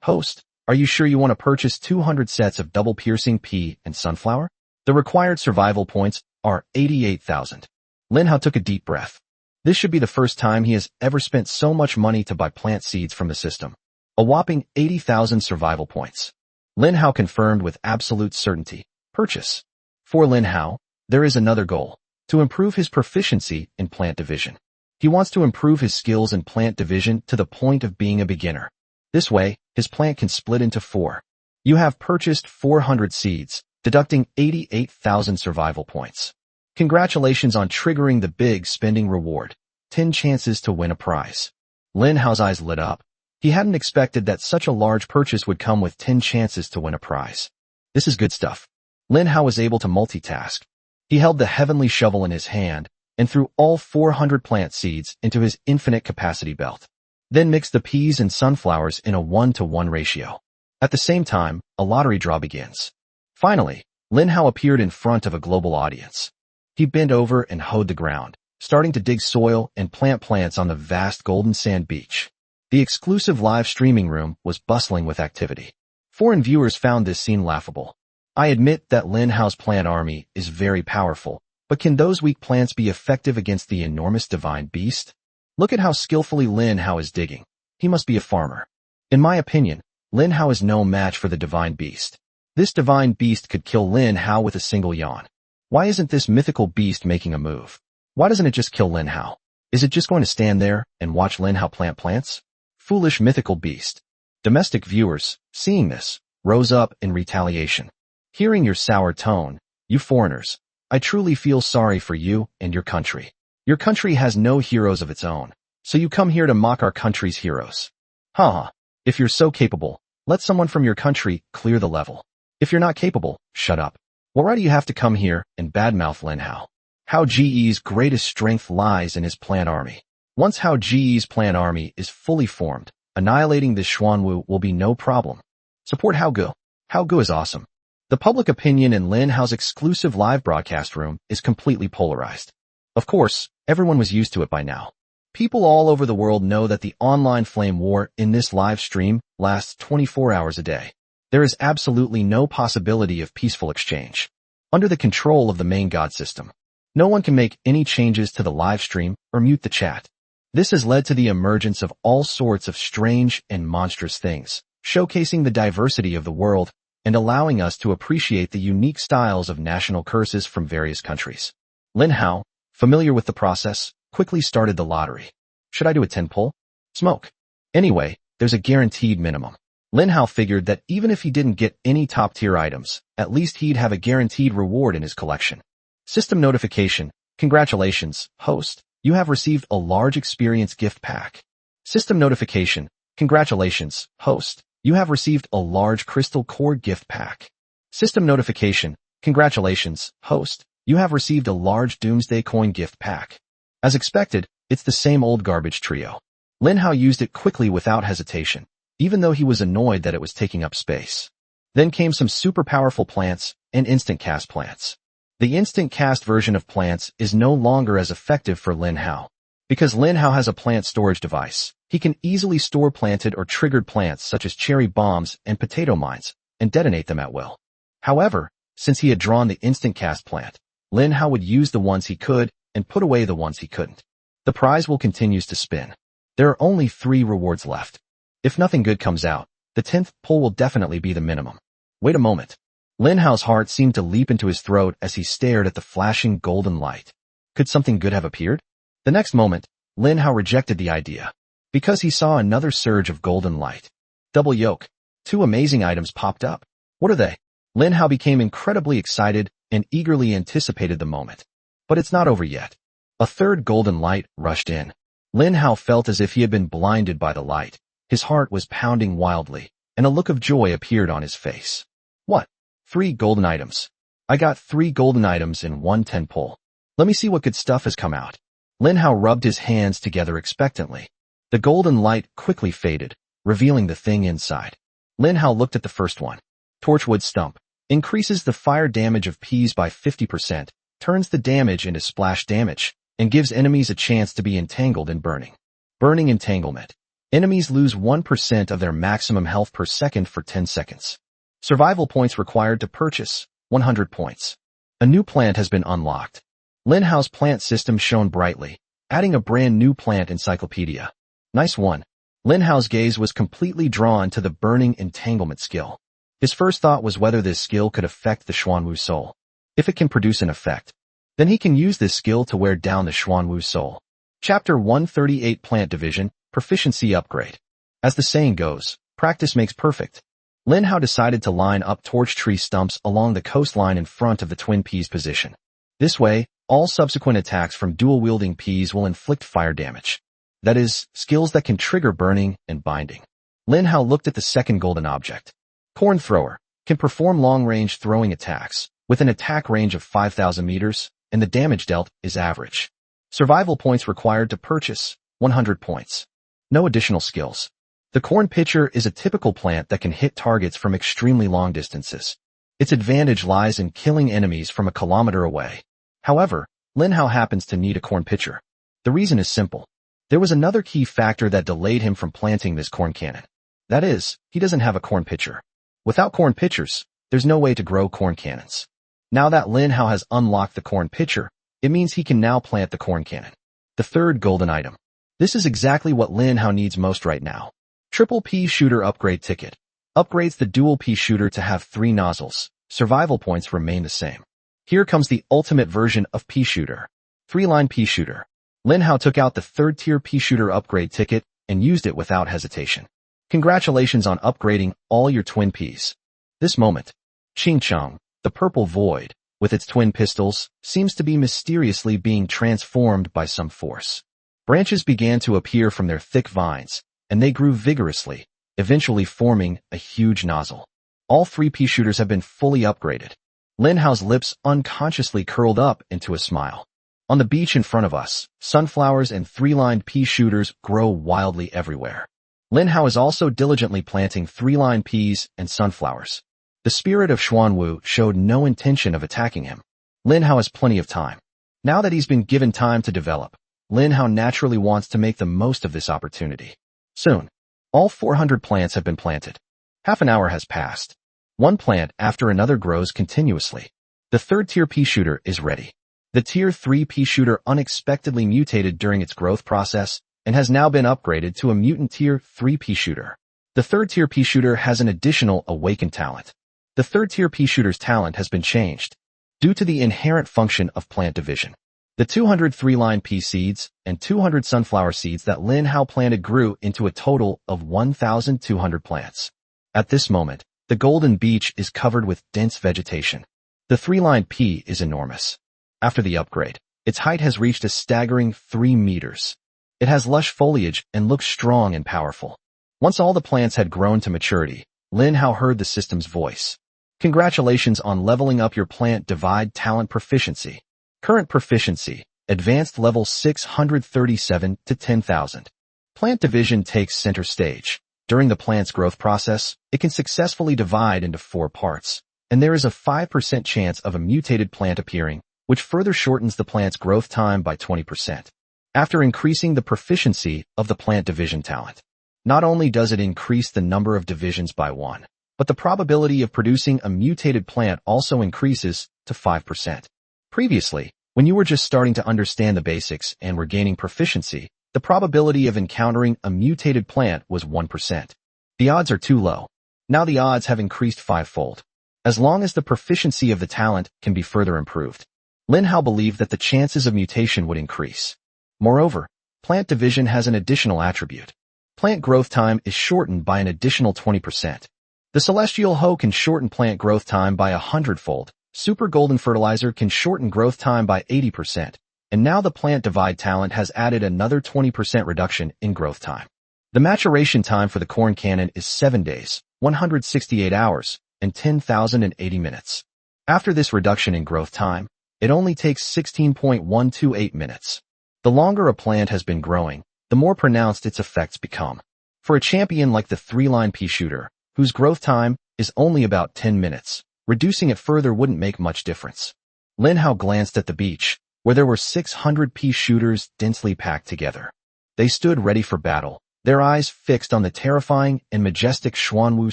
"Host, are you sure you want to purchase 200 sets of double piercing pea and sunflower? The required survival points are 88,000. Lin Hao took a deep breath. This should be the first time he has ever spent so much money to buy plant seeds from the system. A whopping 80,000 survival points. Lin Hao confirmed with absolute certainty. Purchase. For Lin Hao, there is another goal, to improve his proficiency in plant division. He wants to improve his skills in plant division to the point of being a beginner. This way, his plant can split into 4. You have purchased 400 seeds, deducting 88,000 survival points. Congratulations on triggering the big spending reward. 10 chances to win a prize. Lin Hao's eyes lit up. He hadn't expected that such a large purchase would come with 10 chances to win a prize. This is good stuff. Lin Hao was able to multitask. He held the heavenly shovel in his hand and threw all 400 plant seeds into his infinite capacity belt. Then mixed the peas and sunflowers in a 1-to-1 ratio. At the same time, a lottery draw begins. Finally, Lin Hao appeared in front of a global audience. He bent over and hoed the ground, starting to dig soil and plant plants on the vast golden sand beach. The exclusive live streaming room was bustling with activity. Foreign viewers found this scene laughable. I admit that Lin Hao's plant army is very powerful, but can those weak plants be effective against the enormous divine beast? Look at how skillfully Lin Hao is digging. He must be a farmer. In my opinion, Lin Hao is no match for the divine beast. This divine beast could kill Lin Hao with a single yawn. Why isn't this mythical beast making a move? Why doesn't it just kill Lin Hao? Is it just going to stand there and watch Lin Hao plant plants? Foolish mythical beast. Domestic viewers, seeing this, rose up in retaliation. Hearing your sour tone, you foreigners, I truly feel sorry for you and your country. Your country has no heroes of its own, so you come here to mock our country's heroes. Haha, if you're so capable, let someone from your country clear the level. If you're not capable, shut up. Why do you have to come here and badmouth Lin Hao? Hao Ji's greatest strength lies in his plant army. Once Hao Ji's plant army is fully formed, annihilating this Xuanwu will be no problem. Support Hao Gu. Hao Gu is awesome. The public opinion in Lin Hao's exclusive live broadcast room is completely polarized. Of course, everyone was used to it by now. People all over the world know that the online flame war in this live stream lasts 24 hours a day. There is absolutely no possibility of peaceful exchange. Under the control of the main god system, no one can make any changes to the live stream or mute the chat. This has led to the emergence of all sorts of strange and monstrous things, showcasing the diversity of the world and allowing us to appreciate the unique styles of national curses from various countries. Lin Hao, familiar with the process, quickly started the lottery. Should I do a 10 pull? Smoke. Anyway, there's a guaranteed minimum. Lin Hao figured that even if he didn't get any top-tier items, at least he'd have a guaranteed reward in his collection. System notification. Congratulations, host. You have received a large experience gift pack. System notification. Congratulations, host. You have received a large crystal core gift pack. System notification. Congratulations, host. You have received a large Doomsday Coin gift pack. As expected, it's the same old garbage trio. Lin Hao used it quickly without hesitation, even though he was annoyed that it was taking up space. Then came some super powerful plants and instant cast plants. The instant cast version of plants is no longer as effective for Lin Hao. Because Lin Hao has a plant storage device, he can easily store planted or triggered plants such as cherry bombs and potato mines and detonate them at will. However, since he had drawn the instant cast plant, Lin Hao would use the ones he could and put away the ones he couldn't. The prize will continues to spin. There are only 3 rewards left. If nothing good comes out, the 10th pull will definitely be the minimum. Wait a moment. Lin Hao's heart seemed to leap into his throat as he stared at the flashing golden light. Could something good have appeared? The next moment, Lin Hao rejected the idea, because he saw another surge of golden light. Double yoke. 2 amazing items popped up. What are they? Lin Hao became incredibly excited and eagerly anticipated the moment. But it's not over yet. A third golden light rushed in. Lin Hao felt as if he had been blinded by the light. His heart was pounding wildly, and a look of joy appeared on his face. What? 3 golden items. I got 3 golden items in 1 10 pull. Let me see what good stuff has come out. Lin Hao rubbed his hands together expectantly. The golden light quickly faded, revealing the thing inside. Lin Hao looked at the first one. Torchwood Stump. Increases the fire damage of peas by 50%, turns the damage into splash damage, and gives enemies a chance to be entangled in burning. Burning entanglement. Enemies lose 1% of their maximum health per second for 10 seconds. Survival points required to purchase, 100 points. A new plant has been unlocked. Lin Hao's plant system shone brightly, adding a brand new plant encyclopedia. Nice one. Lin Hao's gaze was completely drawn to the burning entanglement skill. His first thought was whether this skill could affect the Xuanwu soul. If it can produce an effect, then he can use this skill to wear down the Xuanwu soul. Chapter 138 Plant Division, Proficiency Upgrade. As the saying goes, practice makes perfect. Lin Hao decided to line up torch tree stumps along the coastline in front of the twin peas position. This way, all subsequent attacks from dual-wielding peas will inflict fire damage. That is, skills that can trigger burning and binding. Lin Hao looked at the second golden object. Corn Thrower. Can perform long-range throwing attacks, with an attack range of 5,000 meters, and the damage dealt is average. Survival points required to purchase, 100 points. No additional skills. The Corn Pitcher is a typical plant that can hit targets from extremely long distances. Its advantage lies in killing enemies from a kilometer away. However, Lin Hao happens to need a corn pitcher. The reason is simple. There was another key factor that delayed him from planting this corn cannon. That is, he doesn't have a corn pitcher. Without corn pitchers, there's no way to grow corn cannons. Now that Lin Hao has unlocked the corn pitcher, it means he can now plant the corn cannon. The third golden item. This is exactly what Lin Hao needs most right now. Triple Pea Shooter Upgrade Ticket. Upgrades the dual pea shooter to have 3 nozzles. Survival points remain the same. Here comes the ultimate version of pea shooter. 3-line pea shooter. Lin Hao took out the 3rd tier pea shooter upgrade ticket and used it without hesitation. Congratulations on upgrading all your twin peas. This moment, Qingcheng, the purple void, with its twin pistols, seems to be mysteriously being transformed by some force. Branches began to appear from their thick vines, and they grew vigorously, eventually forming a huge nozzle. All 3 pea shooters have been fully upgraded. Lin Hao's lips unconsciously curled up into a smile. On the beach in front of us, sunflowers and 3-lined pea shooters grow wildly everywhere. Lin Hao is also diligently planting 3-line peas and sunflowers. The spirit of Xuanwu showed no intention of attacking him. Lin Hao has plenty of time. Now that he's been given time to develop, Lin Hao naturally wants to make the most of this opportunity. Soon, all 400 plants have been planted. Half an hour has passed. One plant after another grows continuously. The 3rd tier pea shooter is ready. The tier 3 pea shooter unexpectedly mutated during its growth process and has now been upgraded to a mutant tier 3 pea shooter. The 3rd tier pea shooter has an additional awakened talent. The 3rd tier pea shooter's talent has been changed due to the inherent function of plant division. The 200 3-line pea seeds and 200 sunflower seeds that Lin Hao planted grew into a total of 1,200 plants. At this moment, the golden beach is covered with dense vegetation. The 3-line pea is enormous. After the upgrade, its height has reached a staggering 3 meters. It has lush foliage and looks strong and powerful. Once all the plants had grown to maturity, Lin Hao heard the system's voice. Congratulations on leveling up your plant divide talent proficiency. Current proficiency, advanced level 637 to 10,000. Plant division takes center stage. During the plant's growth process, it can successfully divide into 4 parts, and there is a 5% chance of a mutated plant appearing, which further shortens the plant's growth time by 20%. After increasing the proficiency of the plant division talent, not only does it increase the number of divisions by 1, but the probability of producing a mutated plant also increases to 5%. Previously, when you were just starting to understand the basics and were gaining proficiency, the probability of encountering a mutated plant was 1%. The odds are too low. Now the odds have increased 5-fold. As long as the proficiency of the talent can be further improved, Lin Hao believed that the chances of mutation would increase. Moreover, plant division has an additional attribute. Plant growth time is shortened by an additional 20%. The Celestial Hoe can shorten plant growth time by 100-fold. Super Golden Fertilizer can shorten growth time by 80%. And now the plant divide talent has added another 20% reduction in growth time. The maturation time for the corn cannon is 7 days, 168 hours, and 10,080 minutes. After this reduction in growth time, it only takes 16.128 minutes. The longer a plant has been growing, the more pronounced its effects become. For a champion like the 3-line pea shooter, whose growth time is only about 10 minutes, reducing it further wouldn't make much difference. Lin Hao glanced at the beach, where there were 600 pea shooters densely packed together. They stood ready for battle, their eyes fixed on the terrifying and majestic Xuanwu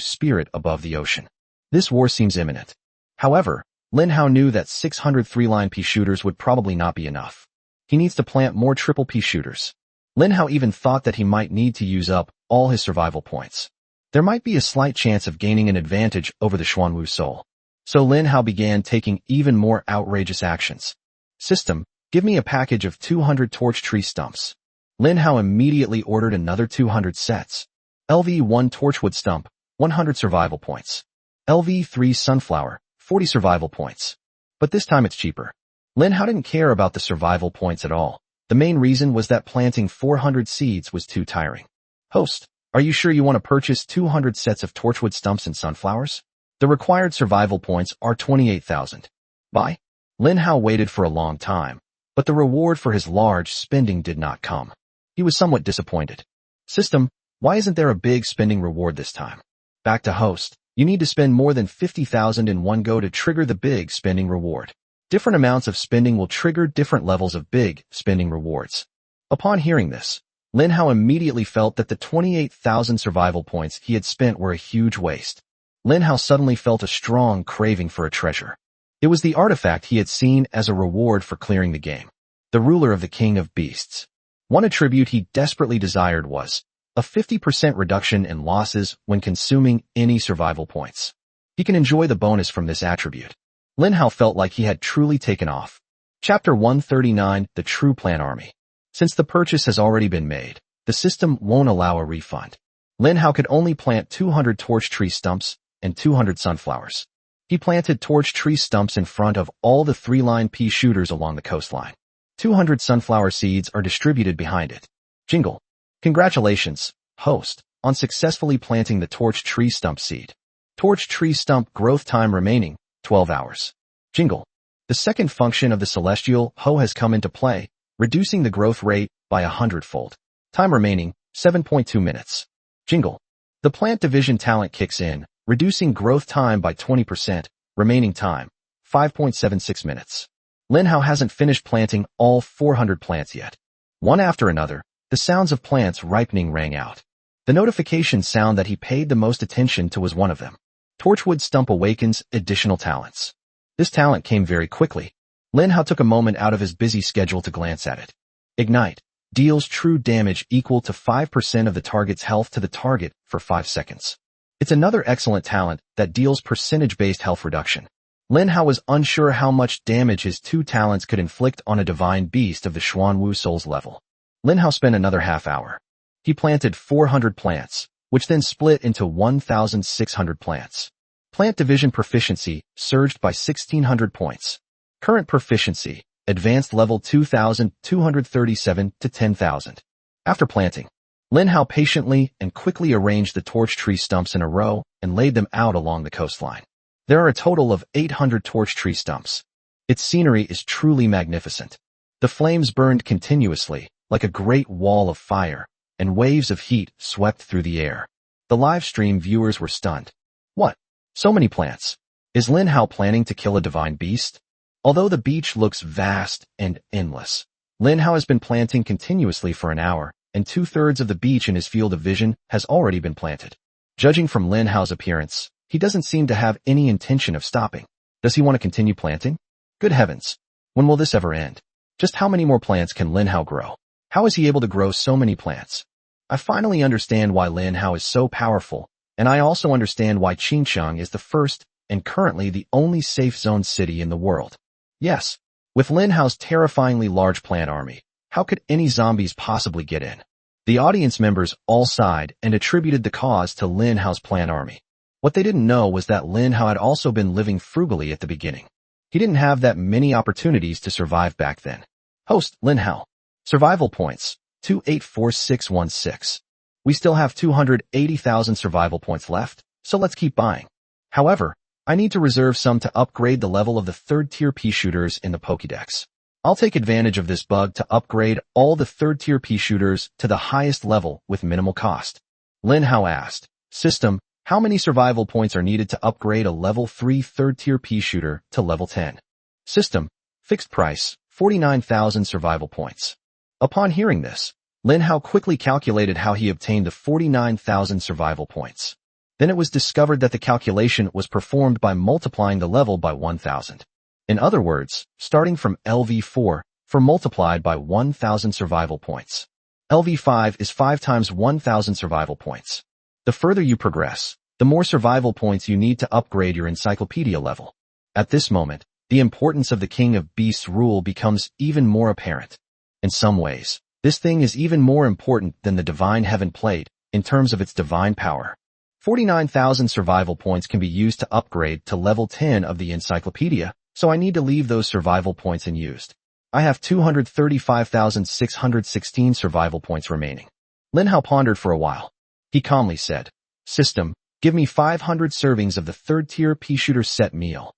spirit above the ocean. This war seems imminent. However, Lin Hao knew that 600 3-line pea shooters would probably not be enough. He needs to plant more triple pea shooters. Lin Hao even thought that he might need to use up all his survival points. There might be a slight chance of gaining an advantage over the Xuanwu soul. So Lin Hao began taking even more outrageous actions. System, give me a package of 200 torch tree stumps. Lin Hao immediately ordered another 200 sets. LV1 torchwood stump, 100 survival points. LV3 sunflower, 40 survival points. But this time it's cheaper. Lin Hao didn't care about the survival points at all. The main reason was that planting 400 seeds was too tiring. Host, are you sure you want to purchase 200 sets of torchwood stumps and sunflowers? The required survival points are 28,000. Buy? Lin Hao waited for a long time, but the reward for his large spending did not come. He was somewhat disappointed. System, why isn't there a big spending reward this time? Back to host, you need to spend more than 50,000 in one go to trigger the big spending reward. Different amounts of spending will trigger different levels of big spending rewards. Upon hearing this, Lin Hao immediately felt that the 28,000 survival points he had spent were a huge waste. Lin Hao suddenly felt a strong craving for a treasure. It was the artifact he had seen as a reward for clearing the game. The ruler of the King of Beasts. One attribute he desperately desired was a 50% reduction in losses when consuming any survival points. He can enjoy the bonus from this attribute. Lin Hao felt like he had truly taken off. Chapter 139, The True Plant Army. Since the purchase has already been made, the system won't allow a refund. Lin Hao could only plant 200 torch tree stumps and 200 sunflowers. He planted torch tree stumps in front of all the 3-line pea shooters along the coastline. 200 sunflower seeds are distributed behind it. Jingle. Congratulations, host, on successfully planting the torch tree stump seed. Torch tree stump growth time remaining, 12 hours. Jingle. The second function of the Celestial Hoe has come into play, reducing the growth rate by 100-fold. Time remaining, 7.2 minutes. Jingle. The plant division talent kicks in, reducing growth time by 20%, remaining time, 5.76 minutes. Lin Hao hasn't finished planting all 400 plants yet. One after another, the sounds of plants ripening rang out. The notification sound that he paid the most attention to was one of them. Torchwood Stump awakens additional talents. This talent came very quickly. Lin Hao took a moment out of his busy schedule to glance at it. Ignite. Deals true damage equal to 5% of the target's health to the target for 5 seconds. It's another excellent talent that deals percentage-based health reduction. Lin Hao was unsure how much damage his 2 talents could inflict on a divine beast of the Xuanwu Soul's level. Lin Hao spent another half hour. He planted 400 plants, which then split into 1,600 plants. Plant division proficiency surged by 1,600 points. Current proficiency, advanced level 2,237 to 10,000. After planting, Lin Hao patiently and quickly arranged the torch tree stumps in a row and laid them out along the coastline. There are a total of 800 torch tree stumps. Its scenery is truly magnificent. The flames burned continuously, like a great wall of fire, and waves of heat swept through the air. The live stream viewers were stunned. What? So many plants. Is Lin Hao planning to kill a divine beast? Although the beach looks vast and endless, Lin Hao has been planting continuously for an hour, and 2/3 of the beach in his field of vision has already been planted. Judging from Lin Hao's appearance, he doesn't seem to have any intention of stopping. Does he want to continue planting? Good heavens. When will this ever end? Just how many more plants can Lin Hao grow? How is he able to grow so many plants? I finally understand why Lin Hao is so powerful, and I also understand why Qingcheng is the first and currently the only safe zone city in the world. Yes, with Lin Hao's terrifyingly large plant army, how could any zombies possibly get in? The audience members all sighed and attributed the cause to Lin Hao's plant army. What they didn't know was that Lin Hao had also been living frugally at the beginning. He didn't have that many opportunities to survive back then. Host, Lin Hao. Survival points, 284616. We still have 280,000 survival points left, so let's keep buying. However, I need to reserve some to upgrade the level of the third-tier pea shooters in the Pokédex. I'll take advantage of this bug to upgrade all the third-tier pea shooters to the highest level with minimal cost. Lin Hao asked, System, how many survival points are needed to upgrade a level 3 third-tier pea shooter to level 10? System, fixed price, 49,000 survival points. Upon hearing this, Lin Hao quickly calculated how he obtained the 49,000 survival points. Then it was discovered that the calculation was performed by multiplying the level by 1,000. In other words, starting from LV4 for multiplied by 1,000 survival points. LV5 is 5 times 1,000 survival points. The further you progress, the more survival points you need to upgrade your encyclopedia level. At this moment, the importance of the King of Beasts rule becomes even more apparent. In some ways, this thing is even more important than the Divine Heaven Plate in terms of its divine power. 49,000 survival points can be used to upgrade to level 10 of the encyclopedia, so I need to leave those survival points unused. I have 235,616 survival points remaining. Lin Hao pondered for a while. He calmly said, System, give me 500 servings of the third-tier pea shooter set meal.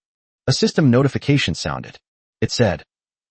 A system notification sounded. It said,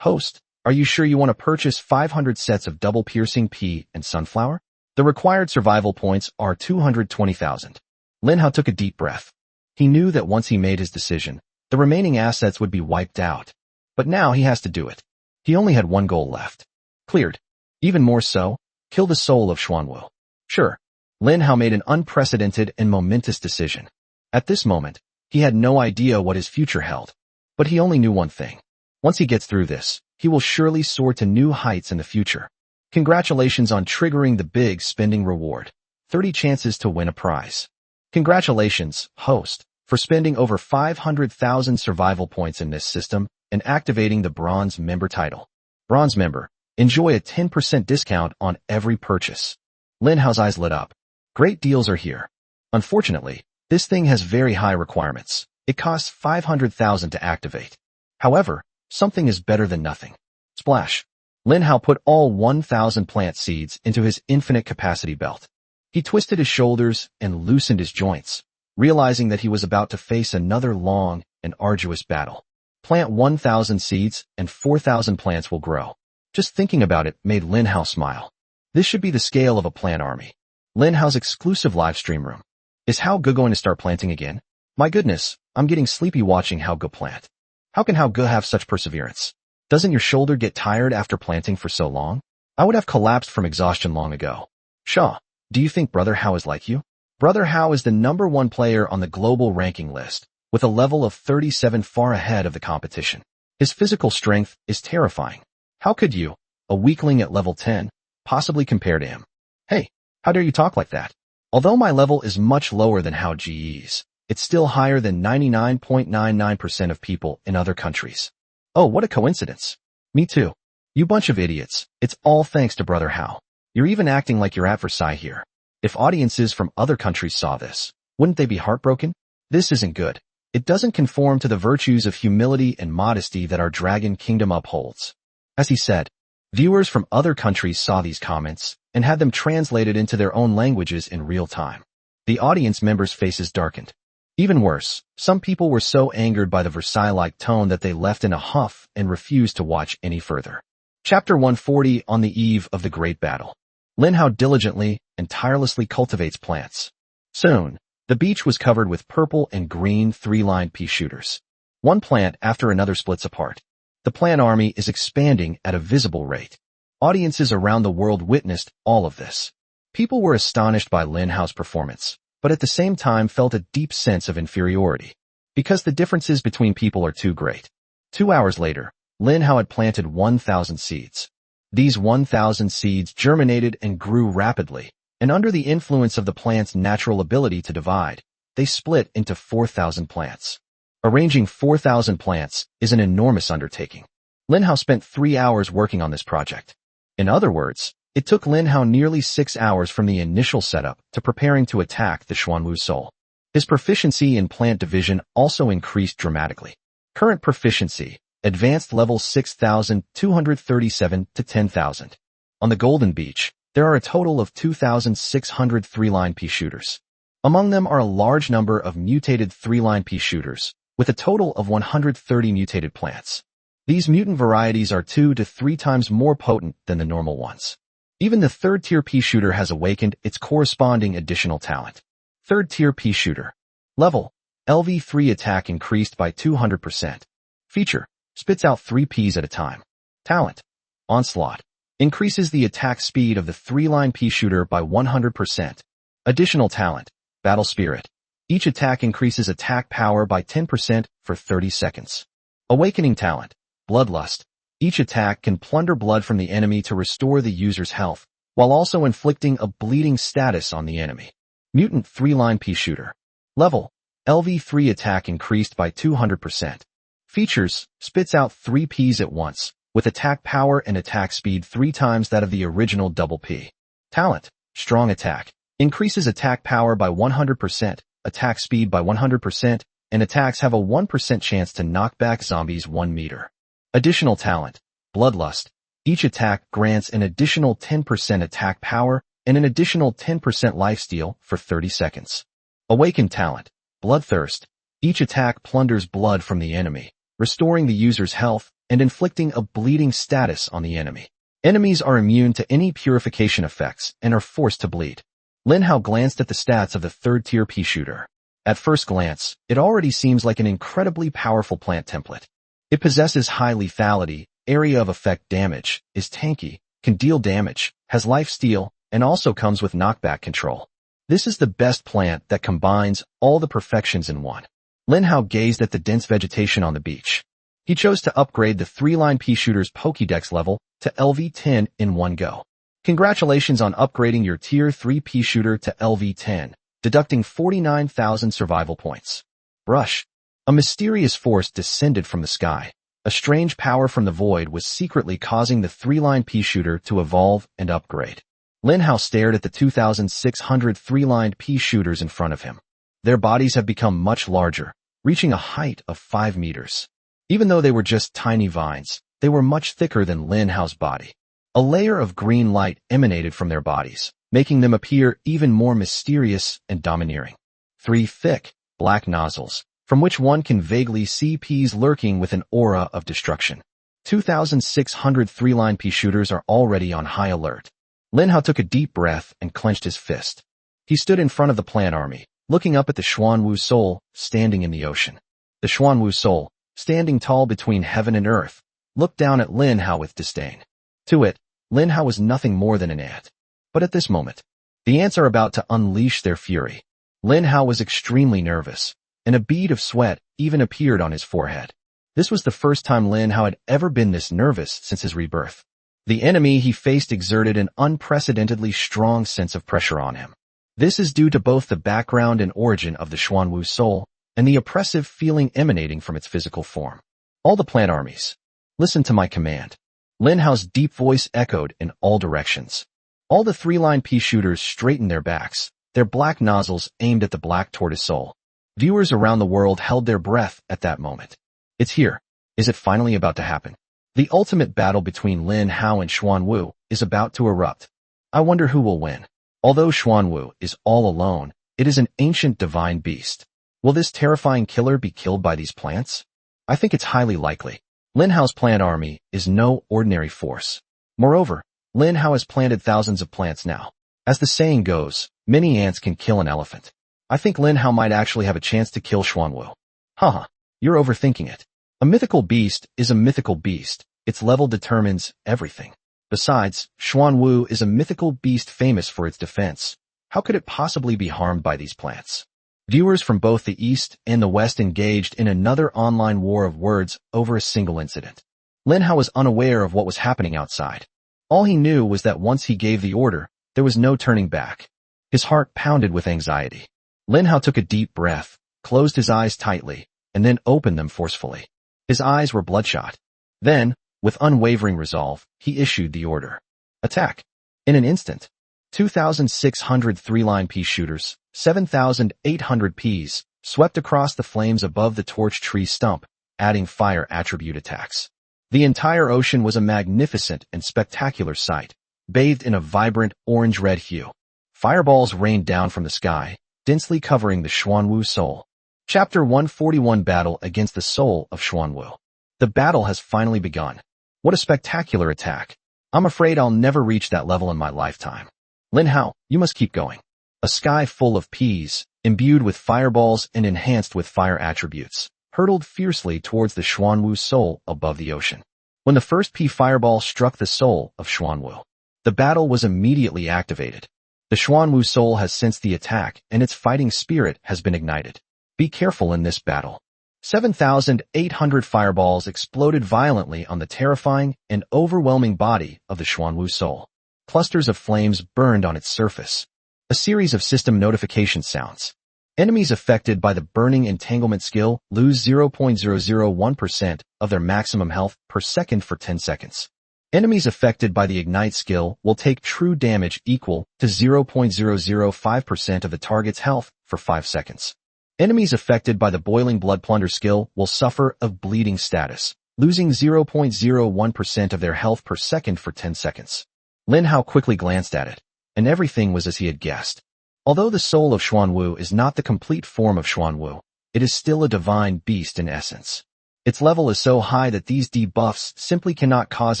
Host, are you sure you want to purchase 500 sets of double piercing pea and sunflower? The required survival points are 220,000. Lin Hao took a deep breath. He knew that once he made his decision, the remaining assets would be wiped out. But now he has to do it. He only had one goal left. Cleared. Even more so, kill the soul of Xuanwu. Sure, Lin Hao made an unprecedented and momentous decision. At this moment, he had no idea what his future held. But he only knew one thing. Once he gets through this, he will surely soar to new heights in the future. Congratulations on triggering the big spending reward. 30 chances to win a prize. Congratulations, host, for spending over 500,000 survival points in this system and activating the Bronze Member title. Bronze Member, enjoy a 10% discount on every purchase. Lin Hao's eyes lit up. Great deals are here. Unfortunately, this thing has very high requirements. It costs 500,000 to activate. However, something is better than nothing. Splash. Lin Hao put all 1,000 plant seeds into his infinite capacity belt. He twisted his shoulders and loosened his joints, realizing that he was about to face another long and arduous battle. Plant 1,000 seeds and 4,000 plants will grow. Just thinking about it made Lin Hao smile. This should be the scale of a plant army. Lin Hao's exclusive live stream room. Is Hao Ge going to start planting again? My goodness, I'm getting sleepy watching Hao Ge plant. How can Hao Ge have such perseverance? Doesn't your shoulder get tired after planting for so long? I would have collapsed from exhaustion long ago. Shaw, do you think Brother Hao is like you? Brother Hao is the #1 player on the global ranking list, with a level of 37 far ahead of the competition. His physical strength is terrifying. How could you, a weakling at level 10, possibly compare to him? Hey, how dare you talk like that? Although my level is much lower than Hao Ge's, it's still higher than 99.99% of people in other countries. Oh, what a coincidence. Me too. You bunch of idiots. It's all thanks to Brother Hao. You're even acting like you're at Versailles here. If audiences from other countries saw this, wouldn't they be heartbroken? This isn't good. It doesn't conform to the virtues of humility and modesty that our Dragon Kingdom upholds. As he said, Viewers from other countries saw these comments and had them translated into their own languages in real time. The audience members' faces darkened. Even worse, some people were so angered by the Versailles-like tone that they left in a huff and refused to watch any further. Chapter 140 On the Eve of the Great Battle. Lin Hao diligently and tirelessly cultivates plants. Soon, the beach was covered with purple and green three-lined pea shooters. One plant after another splits apart. The plant army is expanding at a visible rate. Audiences around the world witnessed all of this. People were astonished by Lin Hao's performance, but at the same time felt a deep sense of inferiority, because the differences between people are too great. 2 hours later, Lin Hao had planted 1,000 seeds. These 1,000 seeds germinated and grew rapidly, and under the influence of the plant's natural ability to divide, they split into 4,000 plants. Arranging 4,000 plants is an enormous undertaking. Lin Hao spent 3 hours working on this project. In other words, it took Lin Hao nearly 6 hours from the initial setup to preparing to attack the Xuanwu Soul. His proficiency in plant division also increased dramatically. Current proficiency, advanced level 6,237 to 10,000. On the Golden Beach, there are a total of 2,600 three-line pea shooters. Among them are a large number of mutated three-line pea shooters, with a total of 130 mutated plants. These mutant varieties are 2 to 3 times more potent than the normal ones. Even the third-tier pea shooter has awakened its corresponding additional talent. Third-tier pea shooter. Level. LV3 attack increased by 200%. Feature. Spits out 3 peas at a time. Talent. Onslaught. Increases the attack speed of the three-line pea shooter by 100%. Additional talent. Battle Spirit. Each attack increases attack power by 10% for 30 seconds. Awakening talent. Bloodlust. Each attack can plunder blood from the enemy to restore the user's health, while also inflicting a bleeding status on the enemy. Mutant three-line pea shooter. Level. LV3 attack increased by 200%. Features. Spits out 3 peas at once, with attack power and attack speed 3 times that of the original double P. Talent. Strong attack. Increases attack power by 100%, attack speed by 100%, and attacks have a 1% chance to knock back zombies 1 meter. Additional talent. Bloodlust. Each attack grants an additional 10% attack power and an additional 10% lifesteal for 30 seconds. Awakened talent. Bloodthirst. Each attack plunders blood from the enemy, restoring the user's health and inflicting a bleeding status on the enemy. Enemies are immune to any purification effects and are forced to bleed. Lin Hao glanced at the stats of the third-tier pea shooter. At first glance, it already seems like an incredibly powerful plant template. It possesses high lethality, area of effect damage, is tanky, can deal damage, has lifesteal, and also comes with knockback control. This is the best plant that combines all the perfections in one. Lin Hao gazed at the dense vegetation on the beach. He chose to upgrade the three-line pea shooter's Pokédex level to LV10 in one go. Congratulations on upgrading your Tier 3 pea shooter to LV10, deducting 49,000 survival points. Brush. A mysterious force descended from the sky. A strange power from the void was secretly causing the three-line pea shooter to evolve and upgrade. Lin Hao stared at the 2,600 three-lined pea shooters in front of him. Their bodies have become much larger, reaching a height of 5 meters. Even though they were just tiny vines, they were much thicker than Lin Hao's body. A layer of green light emanated from their bodies, making them appear even more mysterious and domineering. 3 thick, black nozzles, from which one can vaguely see peas lurking with an aura of destruction. 2,600 three-line pea shooters are already on high alert. Lin Hao took a deep breath and clenched his fist. He stood in front of the plant army, looking up at the Xuanwu Soul, standing in the ocean. The Xuanwu Soul, standing tall between heaven and earth, looked down at Lin Hao with disdain. To it, Lin Hao was nothing more than an ant. But at this moment, the ants are about to unleash their fury. Lin Hao was extremely nervous, and a bead of sweat even appeared on his forehead. This was the first time Lin Hao had ever been this nervous since his rebirth. The enemy he faced exerted an unprecedentedly strong sense of pressure on him. This is due to both the background and origin of the Xuanwu Soul and the oppressive feeling emanating from its physical form. All the plant armies, listen to my command. Lin Hao's deep voice echoed in all directions. All the three-line pea shooters straightened their backs, their black nozzles aimed at the black tortoise soul. Viewers around the world held their breath at that moment. It's here. Is it finally about to happen? The ultimate battle between Lin Hao and Xuanwu is about to erupt. I wonder who will win. Although Xuanwu is all alone, it is an ancient divine beast. Will this terrifying killer be killed by these plants? I think it's highly likely. Lin Hao's plant army is no ordinary force. Moreover, Lin Hao has planted thousands of plants now. As the saying goes, many ants can kill an elephant. I think Lin Hao might actually have a chance to kill Xuanwu. Haha, you're overthinking it. A mythical beast is a mythical beast. Its level determines everything. Besides, Xuanwu is a mythical beast famous for its defense. How could it possibly be harmed by these plants? Viewers from both the East and the West engaged in another online war of words over a single incident. Lin Hao was unaware of what was happening outside. All he knew was that once he gave the order, there was no turning back. His heart pounded with anxiety. Lin Hao took a deep breath, closed his eyes tightly, and then opened them forcefully. His eyes were bloodshot. Then, with unwavering resolve, he issued the order. Attack. In an instant, 2,600 three-line pea shooters, 7,800 peas, swept across the flames above the torch tree stump, adding fire attribute attacks. The entire ocean was a magnificent and spectacular sight, bathed in a vibrant orange-red hue. Fireballs rained down from the sky, densely covering the Xuanwu soul. Chapter 141 Battle against the soul of Xuanwu. The battle has finally begun. What a spectacular attack. I'm afraid I'll never reach that level in my lifetime. Lin Hao, you must keep going. A sky full of peas, imbued with fireballs and enhanced with fire attributes, hurtled fiercely towards the Xuanwu soul above the ocean. When the first pea fireball struck the soul of Xuanwu, the battle was immediately activated. The Xuanwu soul has sensed the attack and its fighting spirit has been ignited. Be careful in this battle. 7,800 fireballs exploded violently on the terrifying and overwhelming body of the Xuanwu soul. Clusters of flames burned on its surface. A series of system notification sounds. Enemies affected by the burning entanglement skill lose 0.001% of their maximum health per second for 10 seconds. Enemies affected by the ignite skill will take true damage equal to 0.005% of the target's health for 5 seconds. Enemies affected by the boiling blood plunder skill will suffer of bleeding status, losing 0.01% of their health per second for 10 seconds. Lin Hao quickly glanced at it, and everything was as he had guessed. Although the soul of Xuanwu is not the complete form of Xuanwu, it is still a divine beast in essence. Its level is so high that these debuffs simply cannot cause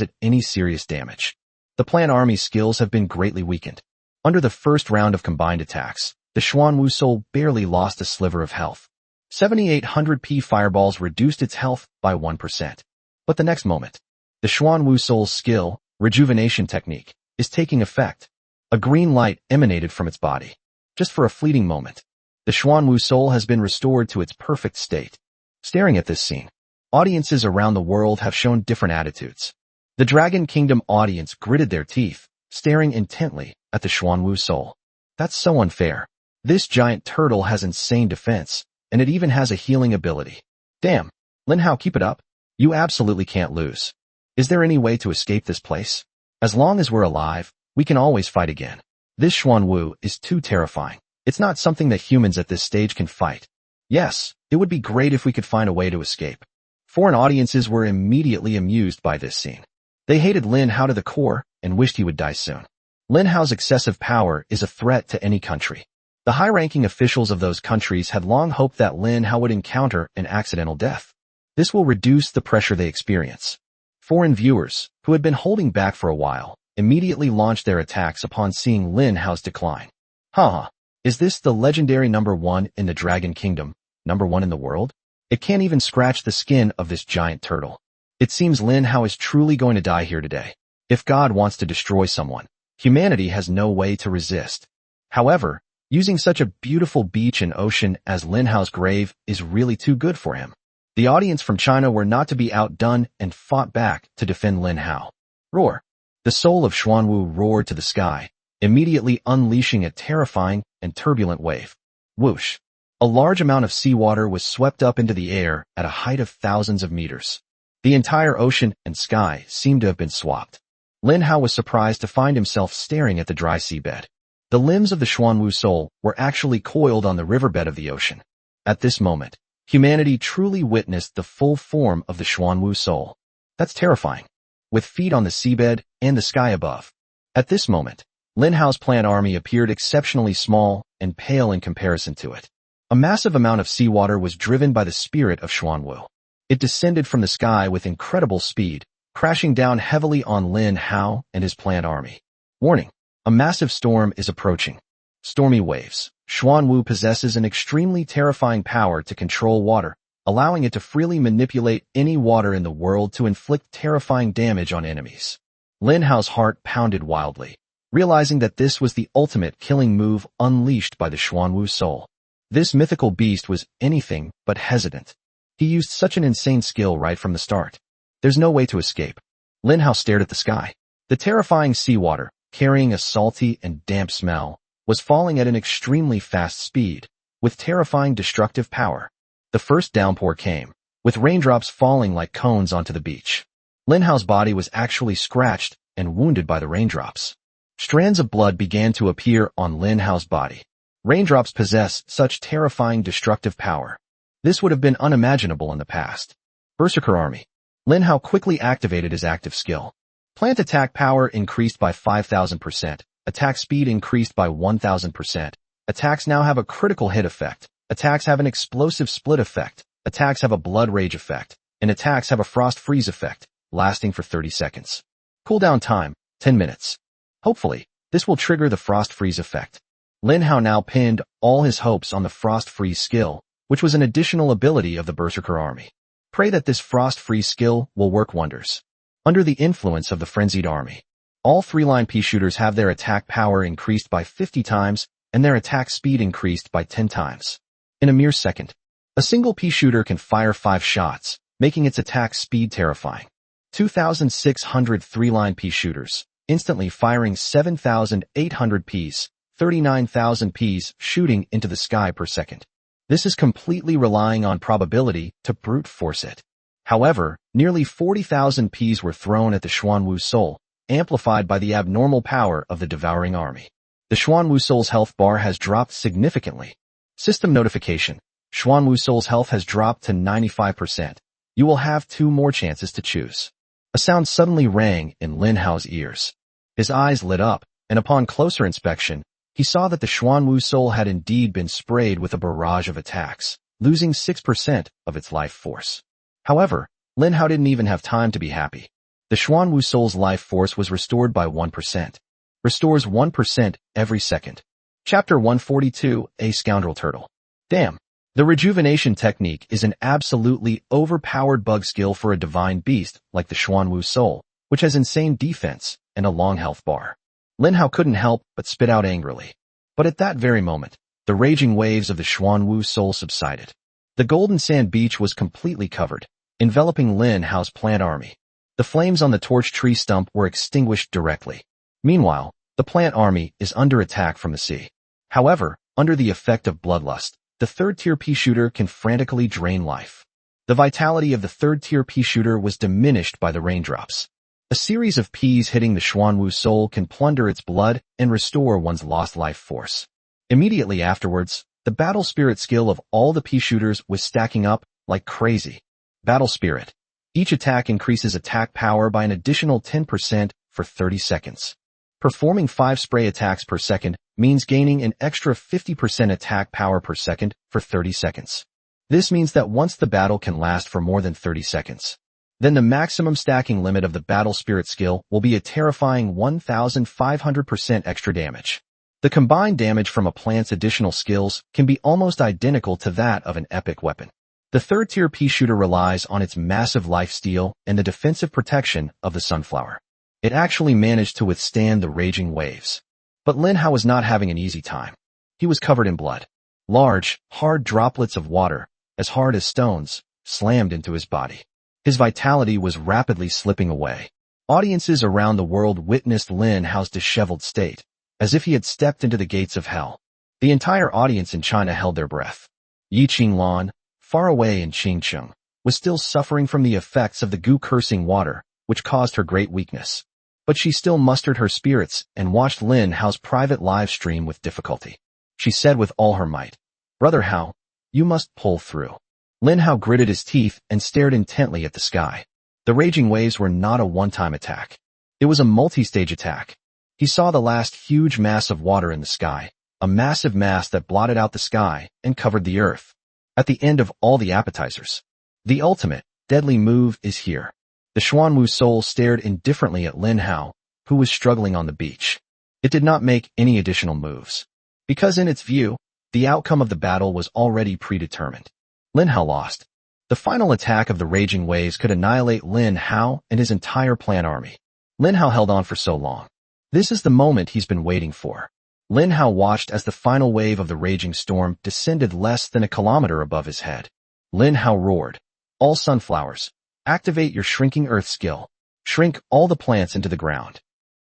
it any serious damage. The plant army's skills have been greatly weakened. Under the first round of combined attacks, the Xuanwu soul barely lost a sliver of health. 7,800 pea fireballs reduced its health by 1%. But the next moment, the Xuanwu soul's skill, rejuvenation technique, is taking effect. A green light emanated from its body. Just for a fleeting moment, the Xuanwu soul has been restored to its perfect state. Staring at this scene, audiences around the world have shown different attitudes. The Dragon Kingdom audience gritted their teeth, staring intently at the Xuanwu soul. That's so unfair. This giant turtle has insane defense, and it even has a healing ability. Damn, Lin Hao, keep it up. You absolutely can't lose. Is there any way to escape this place? As long as we're alive, we can always fight again. This Xuanwu is too terrifying. It's not something that humans at this stage can fight. Yes, it would be great if we could find a way to escape. Foreign audiences were immediately amused by this scene. They hated Lin Hao to the core and wished he would die soon. Lin Hao's excessive power is a threat to any country. The high-ranking officials of those countries had long hoped that Lin Hao would encounter an accidental death. This will reduce the pressure they experience. Foreign viewers, who had been holding back for a while, immediately launched their attacks upon seeing Lin Hao's decline. Haha, is this the legendary #1 in the Dragon Kingdom, #1 in the world? It can't even scratch the skin of this giant turtle. It seems Lin Hao is truly going to die here today. If God wants to destroy someone, humanity has no way to resist. However, using such a beautiful beach and ocean as Lin Hao's grave is really too good for him. The audience from China were not to be outdone and fought back to defend Lin Hao. Roar! The soul of Xuanwu roared to the sky, immediately unleashing a terrifying and turbulent wave. Whoosh! A large amount of seawater was swept up into the air at a height of thousands of meters. The entire ocean and sky seemed to have been swapped. Lin Hao was surprised to find himself staring at the dry seabed. The limbs of the Xuanwu soul were actually coiled on the riverbed of the ocean. At this moment, humanity truly witnessed the full form of the Xuanwu soul. That's terrifying. With feet on the seabed and the sky above. At this moment, Lin Hao's plant army appeared exceptionally small and pale in comparison to it. A massive amount of seawater was driven by the spirit of Xuanwu. It descended from the sky with incredible speed, crashing down heavily on Lin Hao and his plant army. Warning: a massive storm is approaching. Stormy waves. Xuanwu possesses an extremely terrifying power to control water, allowing it to freely manipulate any water in the world to inflict terrifying damage on enemies. Lin Hao's heart pounded wildly, realizing that this was the ultimate killing move unleashed by the Xuanwu soul. This mythical beast was anything but hesitant. He used such an insane skill right from the start. There's no way to escape. Lin Hao stared at the sky. The terrifying seawater, carrying a salty and damp smell, was falling at an extremely fast speed, with terrifying destructive power. The first downpour came, with raindrops falling like cones onto the beach. Lin Hao's body was actually scratched and wounded by the raindrops. Strands of blood began to appear on Lin Hao's body. Raindrops possess such terrifying destructive power. This would have been unimaginable in the past. Berserker Army. Lin Hao quickly activated his active skill. Plant attack power increased by 5,000%. Attack speed increased by 1,000%. Attacks now have a critical hit effect. Attacks have an explosive split effect. Attacks have a blood rage effect. And attacks have a frost freeze effect, lasting for 30 seconds. Cooldown time, 10 minutes. Hopefully, this will trigger the frost freeze effect. Lin Hao now pinned all his hopes on the frost freeze skill, which was an additional ability of the Berserker Army. Pray that this frost freeze skill will work wonders. Under the influence of the frenzied army, all 3-line pea shooters have their attack power increased by 50 times and their attack speed increased by 10 times. In a mere second, a single pea shooter can fire 5 shots, making its attack speed terrifying. 2,600 3-line pea shooters, instantly firing 7,800 peas, 39,000 peas shooting into the sky per second. This is completely relying on probability to brute force it. However, nearly 40,000 peas were thrown at the Xuanwu soul, amplified by the abnormal power of the devouring army. The Xuanwu soul's health bar has dropped significantly. System notification. Xuanwu soul's health has dropped to 95%. You will have 2 more chances to choose. A sound suddenly rang in Lin Hao's ears. His eyes lit up, and upon closer inspection, he saw that the Xuanwu soul had indeed been sprayed with a barrage of attacks, losing 6% of its life force. However, Lin Hao didn't even have time to be happy. The Xuanwu soul's life force was restored by 1%. Restores 1% every second. Chapter 142, A Scoundrel Turtle. Damn. The rejuvenation technique is an absolutely overpowered bug skill for a divine beast like the Xuanwu soul, which has insane defense and a long health bar. Lin Hao couldn't help but spit out angrily. But at that very moment, the raging waves of the Xuanwu soul subsided. The golden sand beach was completely covered, enveloping Lin Hao's plant army. The flames on the torch tree stump were extinguished directly. Meanwhile, the plant army is under attack from the sea. However, under the effect of bloodlust, the third-tier pea shooter can frantically drain life. The vitality of the third-tier pea shooter was diminished by the raindrops. A series of peas hitting the Xuanwu soul can plunder its blood and restore one's lost life force. Immediately afterwards, the battle spirit skill of all the pea shooters was stacking up like crazy. Battle spirit. Each attack increases attack power by an additional 10% for 30 seconds. Performing 5 spray attacks per second means gaining an extra 50% attack power per second for 30 seconds. This means that once the battle can last for more than 30 seconds, then the maximum stacking limit of the battle spirit skill will be a terrifying 1,500% extra damage. The combined damage from a plant's additional skills can be almost identical to that of an epic weapon. The third-tier pea shooter relies on its massive lifesteal and the defensive protection of the sunflower. It actually managed to withstand the raging waves. But Lin Hao was not having an easy time. He was covered in blood. Large, hard droplets of water, as hard as stones, slammed into his body. His vitality was rapidly slipping away. Audiences around the world witnessed Lin Hao's disheveled state, as if he had stepped into the gates of hell. The entire audience in China held their breath. Yi Qinglan, far away in Qingcheng, was still suffering from the effects of the goo-cursing water, which caused her great weakness. But she still mustered her spirits and watched Lin Hao's private live stream with difficulty. She said with all her might, "Brother Hao, you must pull through." Lin Hao gritted his teeth and stared intently at the sky. The raging waves were not a one-time attack. It was a multi-stage attack. He saw the last huge mass of water in the sky, a massive mass that blotted out the sky and covered the earth. At the end of all the appetizers, the ultimate, deadly move is here. The Xuanwu soul stared indifferently at Lin Hao, who was struggling on the beach. It did not make any additional moves, because in its view, the outcome of the battle was already predetermined. Lin Hao lost. The final attack of the raging waves could annihilate Lin Hao and his entire plant army. Lin Hao held on for so long. This is the moment he's been waiting for. Lin Hao watched as the final wave of the raging storm descended less than a kilometer above his head. Lin Hao roared, "All sunflowers, activate your shrinking earth skill. Shrink all the plants into the ground."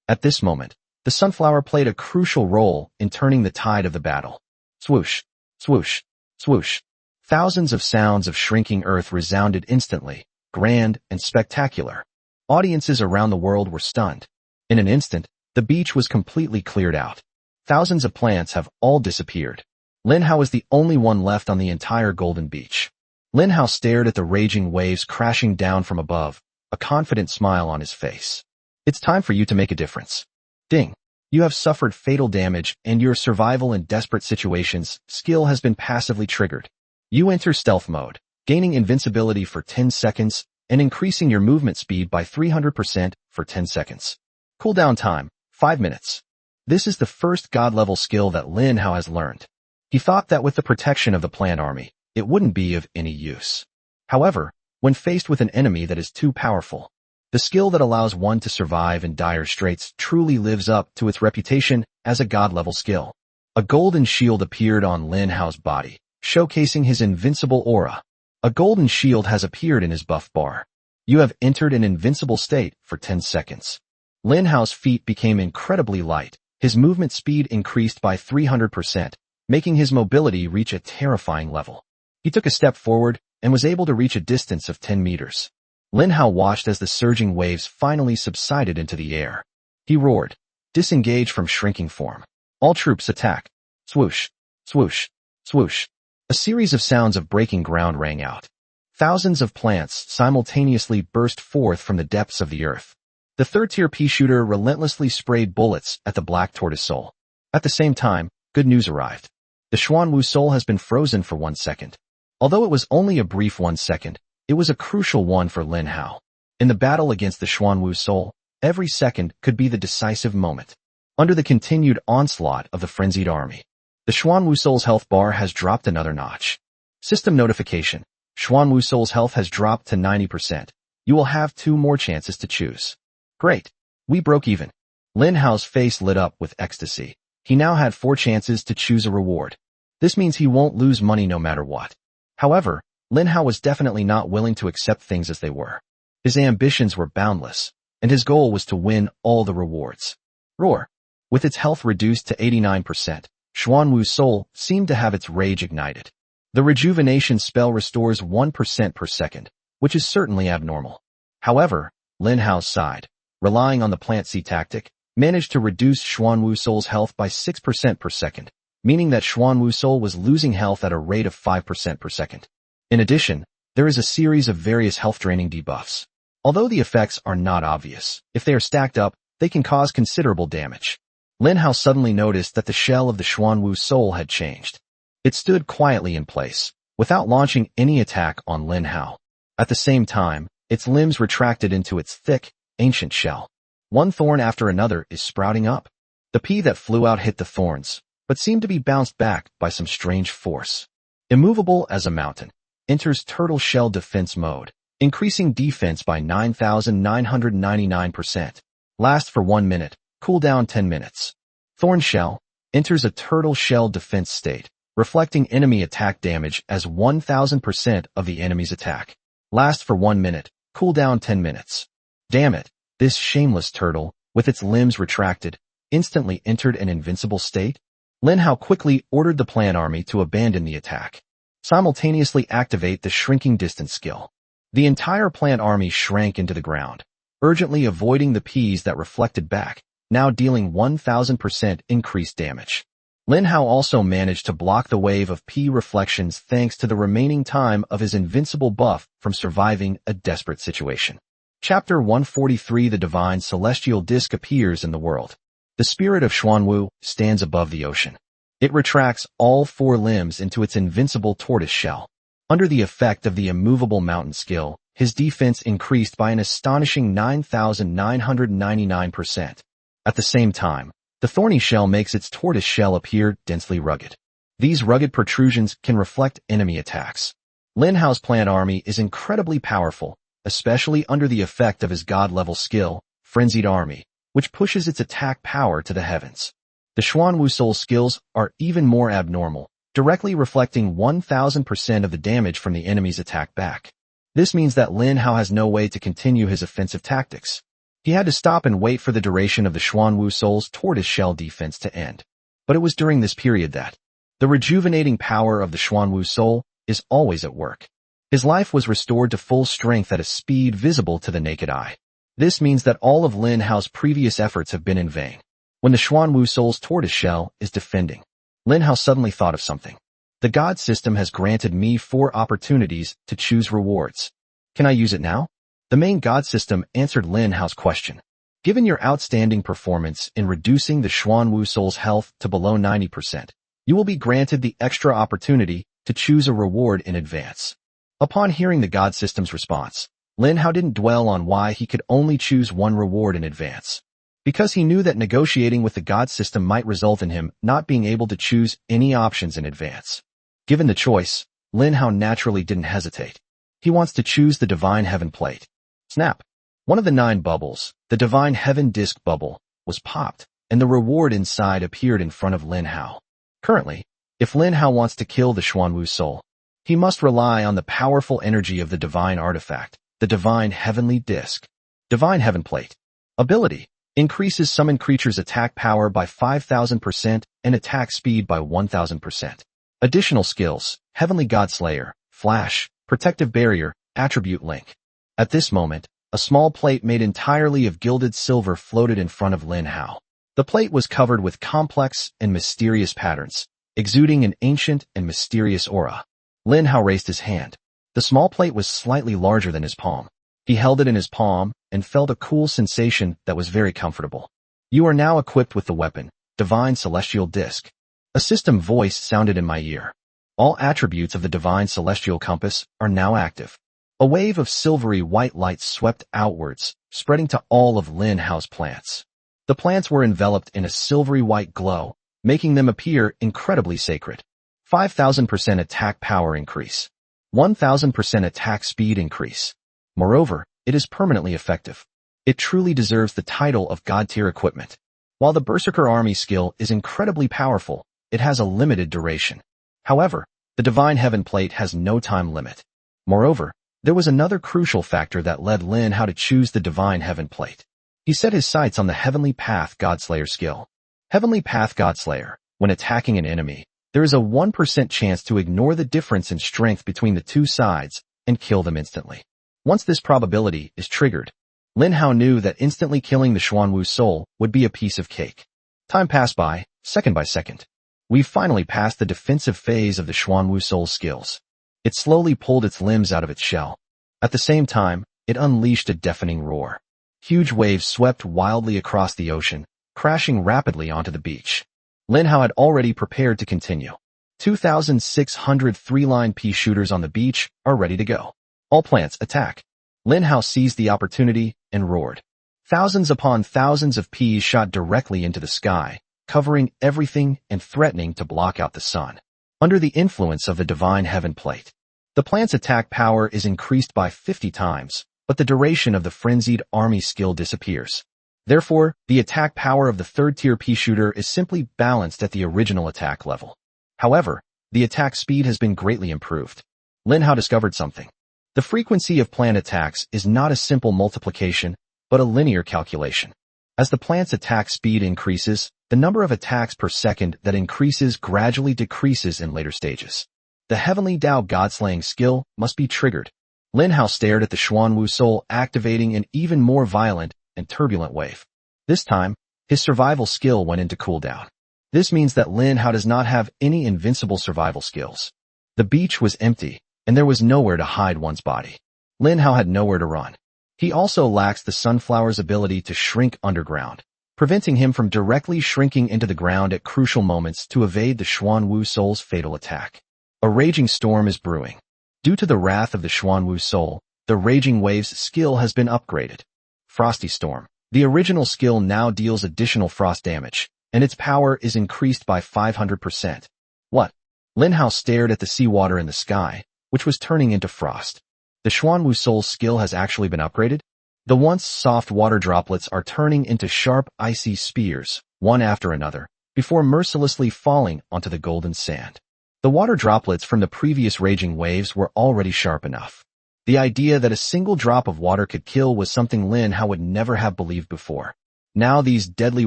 At this moment, the sunflower played a crucial role in turning the tide of the battle. Swoosh, swoosh, swoosh. Thousands of sounds of shrinking earth resounded instantly, grand and spectacular. Audiences around the world were stunned. In an instant, the beach was completely cleared out. Thousands of plants have all disappeared. Lin Hao was the only one left on the entire golden beach. Lin Hao stared at the raging waves crashing down from above, a confident smile on his face. "It's time for you to make a difference. Ding. You have suffered fatal damage and your survival in desperate situations skill has been passively triggered. You enter stealth mode, gaining invincibility for 10 seconds and increasing your movement speed by 300% for 10 seconds. Cooldown time, 5 minutes. This is the first god-level skill that Lin Hao has learned. He thought that with the protection of the plant army, it wouldn't be of any use. However, when faced with an enemy that is too powerful, the skill that allows one to survive in dire straits truly lives up to its reputation as a god-level skill. A golden shield appeared on Lin Hao's body, showcasing his invincible aura. A golden shield has appeared in his buff bar. You have entered an invincible state for 10 seconds. Lin Hao's feet became incredibly light. His movement speed increased by 300%, making his mobility reach a terrifying level. He took a step forward and was able to reach a distance of 10 meters. Lin Hao watched as the surging waves finally subsided into the air. He roared, "Disengage from shrinking form. All troops attack." Swoosh, swoosh, swoosh. A series of sounds of breaking ground rang out. Thousands of plants simultaneously burst forth from the depths of the earth. The third-tier pea shooter relentlessly sprayed bullets at the black tortoise soul. At the same time, good news arrived. The Xuanwu soul has been frozen for 1 second. Although it was only a brief 1 second, it was a crucial one for Lin Hao. In the battle against the Xuanwu soul, every second could be the decisive moment. Under the continued onslaught of the frenzied army, the Xuanwu soul's health bar has dropped another notch. System notification. Xuanwu soul's health has dropped to 90%. You will have 2 more chances to choose. Great. We broke even. Lin Hao's face lit up with ecstasy. He now had 4 chances to choose a reward. This means he won't lose money no matter what. However, Lin Hao was definitely not willing to accept things as they were. His ambitions were boundless, and his goal was to win all the rewards. Roar. With its health reduced to 89%, Xuanwu's soul seemed to have its rage ignited. The rejuvenation spell restores 1% per second, which is certainly abnormal. However, Lin Hao sighed. Relying on the plant seed tactic, managed to reduce Xuanwu Soul's health by 6% per second, meaning that Xuanwu Soul was losing health at a rate of 5% per second. In addition, there is a series of various health-draining debuffs. Although the effects are not obvious, if they are stacked up, they can cause considerable damage. Lin Hao suddenly noticed that the shell of the Xuanwu Soul had changed. It stood quietly in place, without launching any attack on Lin Hao. At the same time, its limbs retracted into its thick, ancient shell. One thorn after another is sprouting up. The pea that flew out hit the thorns, but seemed to be bounced back by some strange force. Immovable as a mountain, enters turtle shell defense mode, increasing defense by 9,999%. Lasts for 1 minute, cooldown 10 minutes. Thorn shell, enters a turtle shell defense state, reflecting enemy attack damage as 1,000% of the enemy's attack. Lasts for 1 minute, cooldown 10 minutes. Damn it, this shameless turtle, with its limbs retracted, instantly entered an invincible state? Lin Hao quickly ordered the plant army to abandon the attack. Simultaneously activate the shrinking distance skill. The entire plant army shrank into the ground, urgently avoiding the peas that reflected back, now dealing 1,000% increased damage. Lin Hao also managed to block the wave of pea reflections thanks to the remaining time of his invincible buff from surviving a desperate situation. Chapter 143 The Divine Celestial Disk appears in the world. The spirit of Xuanwu stands above the ocean. It retracts all four limbs into its invincible tortoise shell. Under the effect of the immovable mountain skill, his defense increased by an astonishing 9,999%. At the same time, the thorny shell makes its tortoise shell appear densely rugged. These rugged protrusions can reflect enemy attacks. Lin Hao's plant army is incredibly powerful, especially under the effect of his god-level skill, Frenzied Army, which pushes its attack power to the heavens. The Xuanwu Soul skills are even more abnormal, directly reflecting 1,000% of the damage from the enemy's attack back. This means that Lin Hao has no way to continue his offensive tactics. He had to stop and wait for the duration of the Xuanwu Soul's tortoise shell defense to end. But it was during this period that the rejuvenating power of the Xuanwu Soul is always at work. His life was restored to full strength at a speed visible to the naked eye. This means that all of Lin Hao's previous efforts have been in vain. When the Xuanwu Soul's tortoise shell is defending, Lin Hao suddenly thought of something. The God system has granted me 4 opportunities to choose rewards. Can I use it now? The main God system answered Lin Hao's question. Given your outstanding performance in reducing the Xuanwu Soul's health to below 90%, you will be granted the extra opportunity to choose a reward in advance. Upon hearing the God system's response, Lin Hao didn't dwell on why he could only choose one reward in advance. Because he knew that negotiating with the God system might result in him not being able to choose any options in advance. Given the choice, Lin Hao naturally didn't hesitate. He wants to choose the Divine Heaven Plate. Snap! One of the 9 bubbles, the Divine Heaven Disk bubble, was popped, and the reward inside appeared in front of Lin Hao. Currently, if Lin Hao wants to kill the Xuanwu Soul, he must rely on the powerful energy of the Divine Artifact, the Divine Heavenly Disk. Divine Heaven Plate. Ability. Increases summon creature's attack power by 5,000% and attack speed by 1,000%. Additional skills, Heavenly God Slayer, Flash, Protective Barrier, Attribute Link. At this moment, a small plate made entirely of gilded silver floated in front of Lin Hao. The plate was covered with complex and mysterious patterns, exuding an ancient and mysterious aura. Lin Hao raised his hand. The small plate was slightly larger than his palm. He held it in his palm and felt a cool sensation that was very comfortable. You are now equipped with the weapon, Divine Celestial Disk. A system voice sounded in my ear. All attributes of the Divine Celestial Compass are now active. A wave of silvery white light swept outwards, spreading to all of Lin Hao's plants. The plants were enveloped in a silvery white glow, making them appear incredibly sacred. 5,000% attack power increase. 1,000% attack speed increase. Moreover, it is permanently effective. It truly deserves the title of God-tier equipment. While the Berserker Army skill is incredibly powerful, it has a limited duration. However, the Divine Heaven Plate has no time limit. Moreover, there was another crucial factor that led Lin Hao to choose the Divine Heaven Plate. He set his sights on the Heavenly Path Godslayer skill. Heavenly Path Godslayer, when attacking an enemy, there is a 1% chance to ignore the difference in strength between the two sides and kill them instantly. Once this probability is triggered, Lin Hao knew that instantly killing the Xuanwu Soul would be a piece of cake. Time passed by, second by second. We've finally passed the defensive phase of the Xuanwu Soul's skills. It slowly pulled its limbs out of its shell. At the same time, it unleashed a deafening roar. Huge waves swept wildly across the ocean, crashing rapidly onto the beach. Lin Hao had already prepared to continue. 2,600 3-line pea shooters on the beach are ready to go. All plants attack. Lin Hao seized the opportunity and roared. Thousands upon thousands of peas shot directly into the sky, covering everything and threatening to block out the sun. Under the influence of the Divine Heaven Plate, the plant's attack power is increased by 50 times, but the duration of the Frenzied Army skill disappears. Therefore, the attack power of the 3rd-tier pea shooter is simply balanced at the original attack level. However, the attack speed has been greatly improved. Lin Hao discovered something. The frequency of plant attacks is not a simple multiplication, but a linear calculation. As the plant's attack speed increases, the number of attacks per second that increases gradually decreases in later stages. The Heavenly Dao Godslaying skill must be triggered. Lin Hao stared at the Xuanwu Soul activating an even more violent and turbulent wave. This time, his survival skill went into cooldown. This means that Lin Hao does not have any invincible survival skills. The beach was empty, and there was nowhere to hide one's body. Lin Hao had nowhere to run. He also lacks the sunflower's ability to shrink underground, preventing him from directly shrinking into the ground at crucial moments to evade the Xuanwu Soul's fatal attack. A raging storm is brewing. Due to the wrath of the Xuanwu Soul, the Raging Waves skill has been upgraded. Frosty Storm. The original skill now deals additional frost damage, and its power is increased by 500%. What? Lin Hao stared at the seawater in the sky, which was turning into frost. The Xuanwu Soul's skill has actually been upgraded? The once soft water droplets are turning into sharp, icy spears, one after another, before mercilessly falling onto the golden sand. The water droplets from the previous raging waves were already sharp enough. The idea that a single drop of water could kill was something Lin Hao would never have believed before. Now these deadly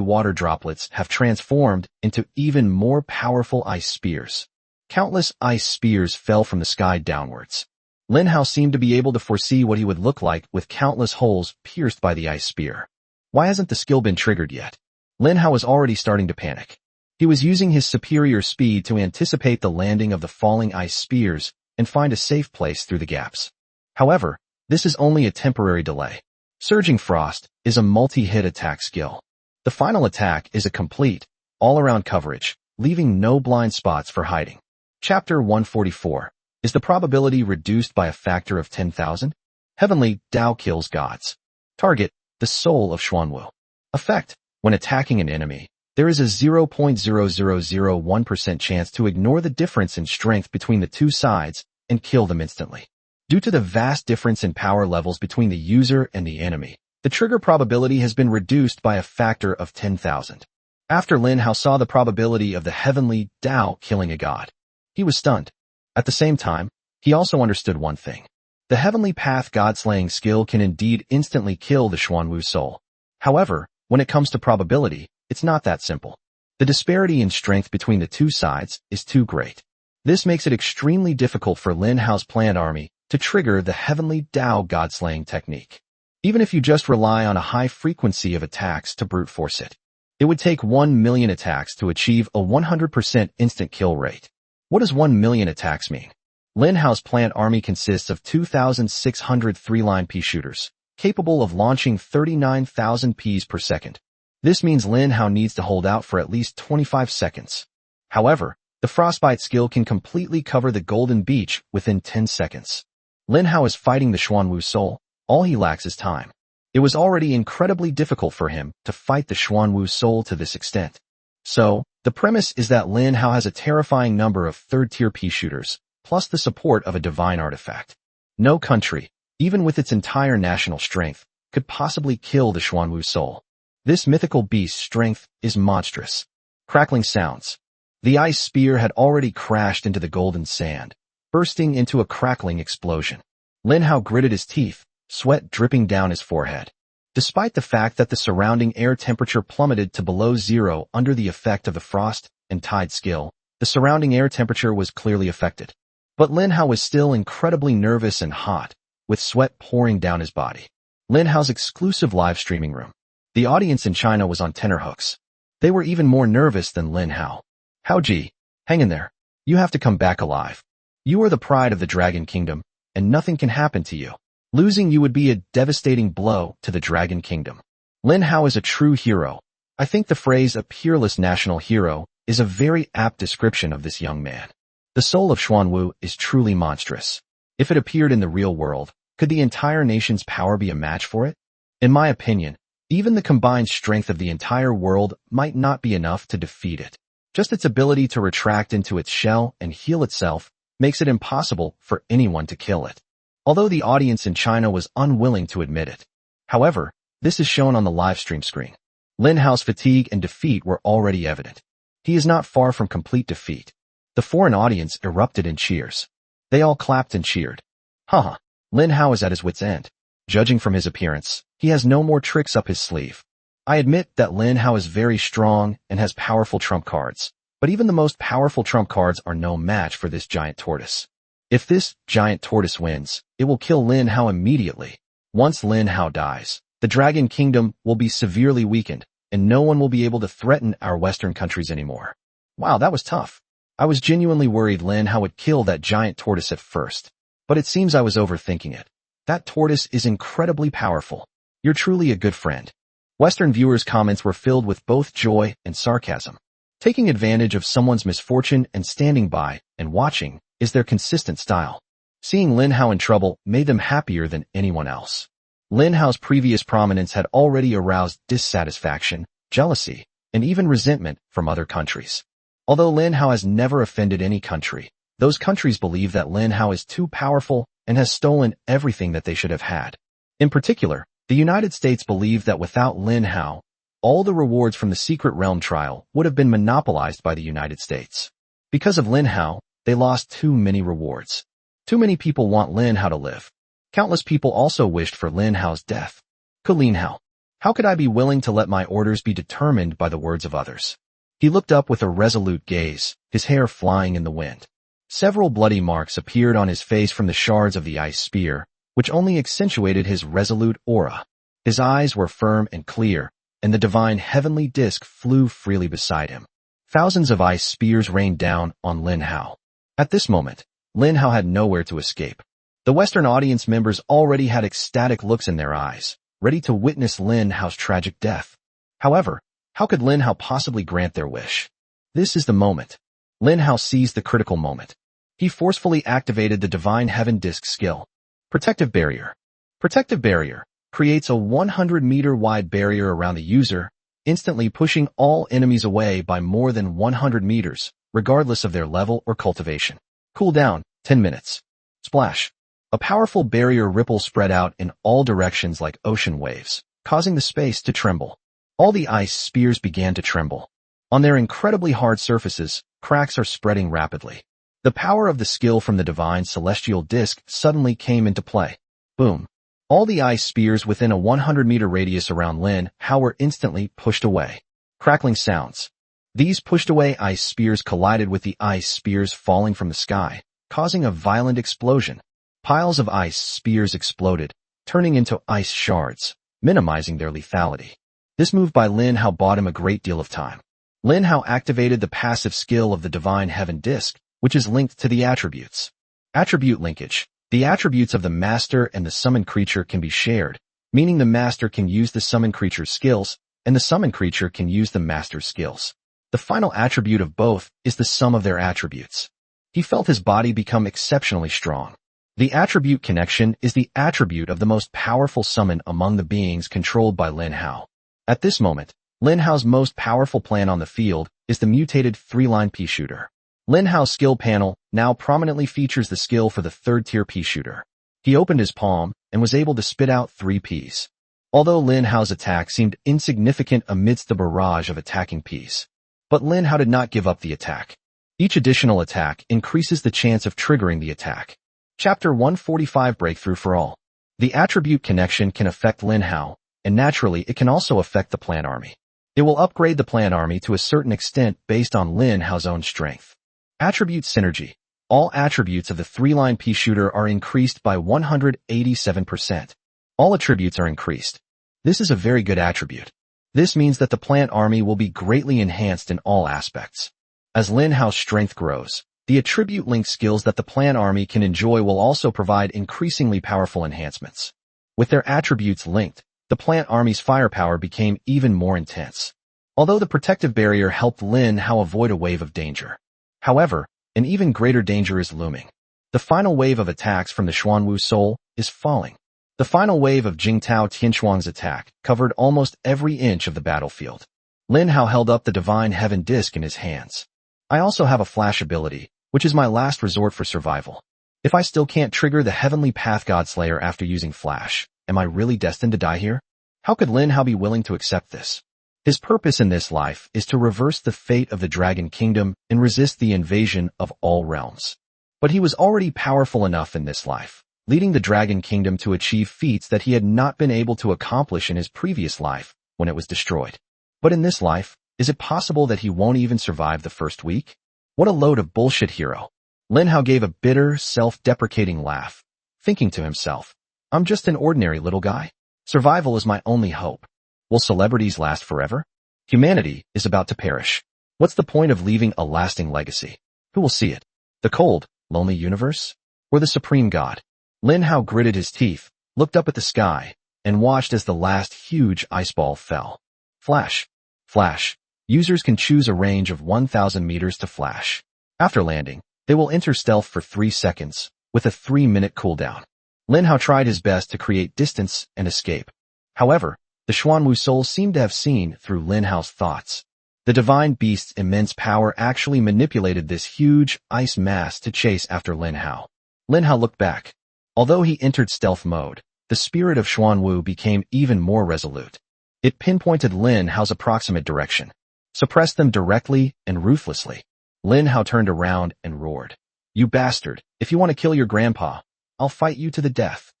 water droplets have transformed into even more powerful ice spears. Countless ice spears fell from the sky downwards. Lin Hao seemed to be able to foresee what he would look like with countless holes pierced by the ice spear. Why hasn't the skill been triggered yet? Lin Hao was already starting to panic. He was using his superior speed to anticipate the landing of the falling ice spears and find a safe place through the gaps. However, this is only a temporary delay. Surging Frost is a multi-hit attack skill. The final attack is a complete, all-around coverage, leaving no blind spots for hiding. Chapter 144. Is the probability reduced by a factor of 10,000? Heavenly Dao kills gods. Target, the soul of Xuanwu. Effect, when attacking an enemy, there is a 0.0001% chance to ignore the difference in strength between the two sides and kill them instantly. Due to the vast difference in power levels between the user and the enemy, the trigger probability has been reduced by a factor of 10,000. After Lin Hao saw the probability of the Heavenly Dao killing a god, he was stunned. At the same time, he also understood one thing. The Heavenly Path God-slaying skill can indeed instantly kill the Xuanwu Soul. However, when it comes to probability, it's not that simple. The disparity in strength between the two sides is too great. This makes it extremely difficult for Lin Hao's planned army to trigger the Heavenly Dao God-slaying technique. Even if you just rely on a high frequency of attacks to brute force it, it would take 1 million attacks to achieve a 100% instant kill rate. What does 1 million attacks mean? Lin Hao's plant army consists of 2,600 three-line pea shooters, capable of launching 39,000 peas per second. This means Lin Hao needs to hold out for at least 25 seconds. However, the Frostbite skill can completely cover the Golden Beach within 10 seconds. Lin Hao is fighting the Xuanwu Soul, all he lacks is time. It was already incredibly difficult for him to fight the Xuanwu Soul to this extent. So, the premise is that Lin Hao has a terrifying number of third-tier pea shooters, plus the support of a divine artifact. No country, even with its entire national strength, could possibly kill the Xuanwu Soul. This mythical beast's strength is monstrous. Crackling sounds. The ice spear had already crashed into the golden sand, bursting into a crackling explosion. Lin Hao gritted his teeth, sweat dripping down his forehead. Despite the fact that the surrounding air temperature plummeted to below zero under the effect of the frost and tide skill, the surrounding air temperature was clearly affected. But Lin Hao was still incredibly nervous and hot, with sweat pouring down his body. Lin Hao's exclusive live streaming room. The audience in China was on tenterhooks. They were even more nervous than Lin Hao. Hao Ji, hang in there. You have to come back alive. You are the pride of the Dragon Kingdom, and nothing can happen to you. Losing you would be a devastating blow to the Dragon Kingdom. Lin Hao is a true hero. I think the phrase a peerless national hero is a very apt description of this young man. The soul of Xuanwu is truly monstrous. If it appeared in the real world, could the entire nation's power be a match for it? In my opinion, even the combined strength of the entire world might not be enough to defeat it. Just its ability to retract into its shell and heal itself makes it impossible for anyone to kill it. Although the audience in China was unwilling to admit it. However, this is shown on the live stream screen. Lin Hao's fatigue and defeat were already evident. He is not far from complete defeat. The foreign audience erupted in cheers. They all clapped and cheered. Haha, Lin Hao is at his wit's end. Judging from his appearance, he has no more tricks up his sleeve. I admit that Lin Hao is very strong and has powerful trump cards, but even the most powerful trump cards are no match for this giant tortoise. If this giant tortoise wins, it will kill Lin Hao immediately. Once Lin Hao dies, the Dragon Kingdom will be severely weakened, and no one will be able to threaten our Western countries anymore. Wow, that was tough. I was genuinely worried Lin Hao would kill that giant tortoise at first, but it seems I was overthinking it. That tortoise is incredibly powerful. You're truly a good friend. Western viewers' comments were filled with both joy and sarcasm. Taking advantage of someone's misfortune and standing by and watching is their consistent style. Seeing Lin Hao in trouble made them happier than anyone else. Lin Hao's previous prominence had already aroused dissatisfaction, jealousy, and even resentment from other countries. Although Lin Hao has never offended any country, those countries believe that Lin Hao is too powerful and has stolen everything that they should have had. In particular, the United States believed that without Lin Hao, all the rewards from the Secret Realm trial would have been monopolized by the United States. Because of Lin Hao, they lost too many rewards. Too many people want Lin Hao to live. Countless people also wished for Lin Hao's death. Lin Hao, how could I be willing to let my orders be determined by the words of others? He looked up with a resolute gaze, his hair flying in the wind. Several bloody marks appeared on his face from the shards of the ice spear, which only accentuated his resolute aura. His eyes were firm and clear, and the divine heavenly disk flew freely beside him. Thousands of ice spears rained down on Lin Hao. At this moment, Lin Hao had nowhere to escape. The Western audience members already had ecstatic looks in their eyes, ready to witness Lin Hao's tragic death. However, how could Lin Hao possibly grant their wish? This is the moment. Lin Hao seized the critical moment. He forcefully activated the Divine Heaven Disc skill. Protective Barrier. Protective Barrier creates a 100-meter wide barrier around the user, instantly pushing all enemies away by more than 100 meters, regardless of their level or cultivation. Cooldown, 10 minutes. Splash. A powerful barrier ripple spread out in all directions like ocean waves, causing the space to tremble. All the ice spears began to tremble. On their incredibly hard surfaces, cracks are spreading rapidly. The power of the skill from the Divine Celestial Disc suddenly came into play. Boom. All the ice spears within a 100-meter radius around Lin Hao were instantly pushed away. Crackling sounds. These pushed-away ice spears collided with the ice spears falling from the sky, causing a violent explosion. Piles of ice spears exploded, turning into ice shards, minimizing their lethality. This move by Lin Hao bought him a great deal of time. Lin Hao activated the passive skill of the Divine Heaven Disc, which is linked to the attributes. Attribute linkage. The attributes of the master and the summoned creature can be shared, meaning the master can use the summoned creature's skills, and the summoned creature can use the master's skills. The final attribute of both is the sum of their attributes. He felt his body become exceptionally strong. The attribute connection is the attribute of the most powerful summon among the beings controlled by Lin Hao. At this moment, Lin Hao's most powerful plan on the field is the mutated 3-line pea shooter. Lin Hao's skill panel now prominently features the skill for the 3rd-tier pea shooter. He opened his palm and was able to spit out 3 peas. Although Lin Hao's attack seemed insignificant amidst the barrage of attacking peas. But Lin Hao did not give up the attack. Each additional attack increases the chance of triggering the attack. Chapter 145 Breakthrough for All. The attribute connection can affect Lin Hao, and naturally it can also affect the plant army. It will upgrade the plant army to a certain extent based on Lin Hao's own strength. Attribute synergy. All attributes of the 3-line pea shooter are increased by 187%. All attributes are increased. This is a very good attribute. This means that the plant army will be greatly enhanced in all aspects. As Lin Hao's strength grows, the attribute-linked skills that the plant army can enjoy will also provide increasingly powerful enhancements. With their attributes linked, the plant army's firepower became even more intense. Although the protective barrier helped Lin Hao avoid a wave of danger. However, an even greater danger is looming. The final wave of attacks from the Xuanwu Soul is falling. The final wave of Jingtao Tianchuang's attack covered almost every inch of the battlefield. Lin Hao held up the Divine Heaven Disc in his hands. I also have a flash ability, which is my last resort for survival. If I still can't trigger the Heavenly Path Godslayer after using flash, am I really destined to die here? How could Lin Hao be willing to accept this? His purpose in this life is to reverse the fate of the Dragon Kingdom and resist the invasion of all realms. But he was already powerful enough in this life, leading the Dragon Kingdom to achieve feats that he had not been able to accomplish in his previous life when it was destroyed. But in this life, is it possible that he won't even survive the first week? What a load of bullshit, hero. Lin Hao gave a bitter, self-deprecating laugh, thinking to himself, I'm just an ordinary little guy. Survival is my only hope. Will celebrities last forever? Humanity is about to perish. What's the point of leaving a lasting legacy? Who will see it? The cold, lonely universe? Or the supreme god? Lin Hao gritted his teeth, looked up at the sky, and watched as the last huge ice ball fell. Flash. Flash. Users can choose a range of 1,000 meters to flash. After landing, they will enter stealth for 3 seconds, with a 3-minute cooldown. Lin Hao tried his best to create distance and escape. However, the Xuanwu soul seemed to have seen through Lin Hao's thoughts. The divine beast's immense power actually manipulated this huge ice mass to chase after Lin Hao. Lin Hao looked back. Although he entered stealth mode, the spirit of Xuanwu became even more resolute. It pinpointed Lin Hao's approximate direction, suppressed them directly and ruthlessly. Lin Hao turned around and roared, "You bastard, if you want to kill your grandpa, I'll fight you to the death."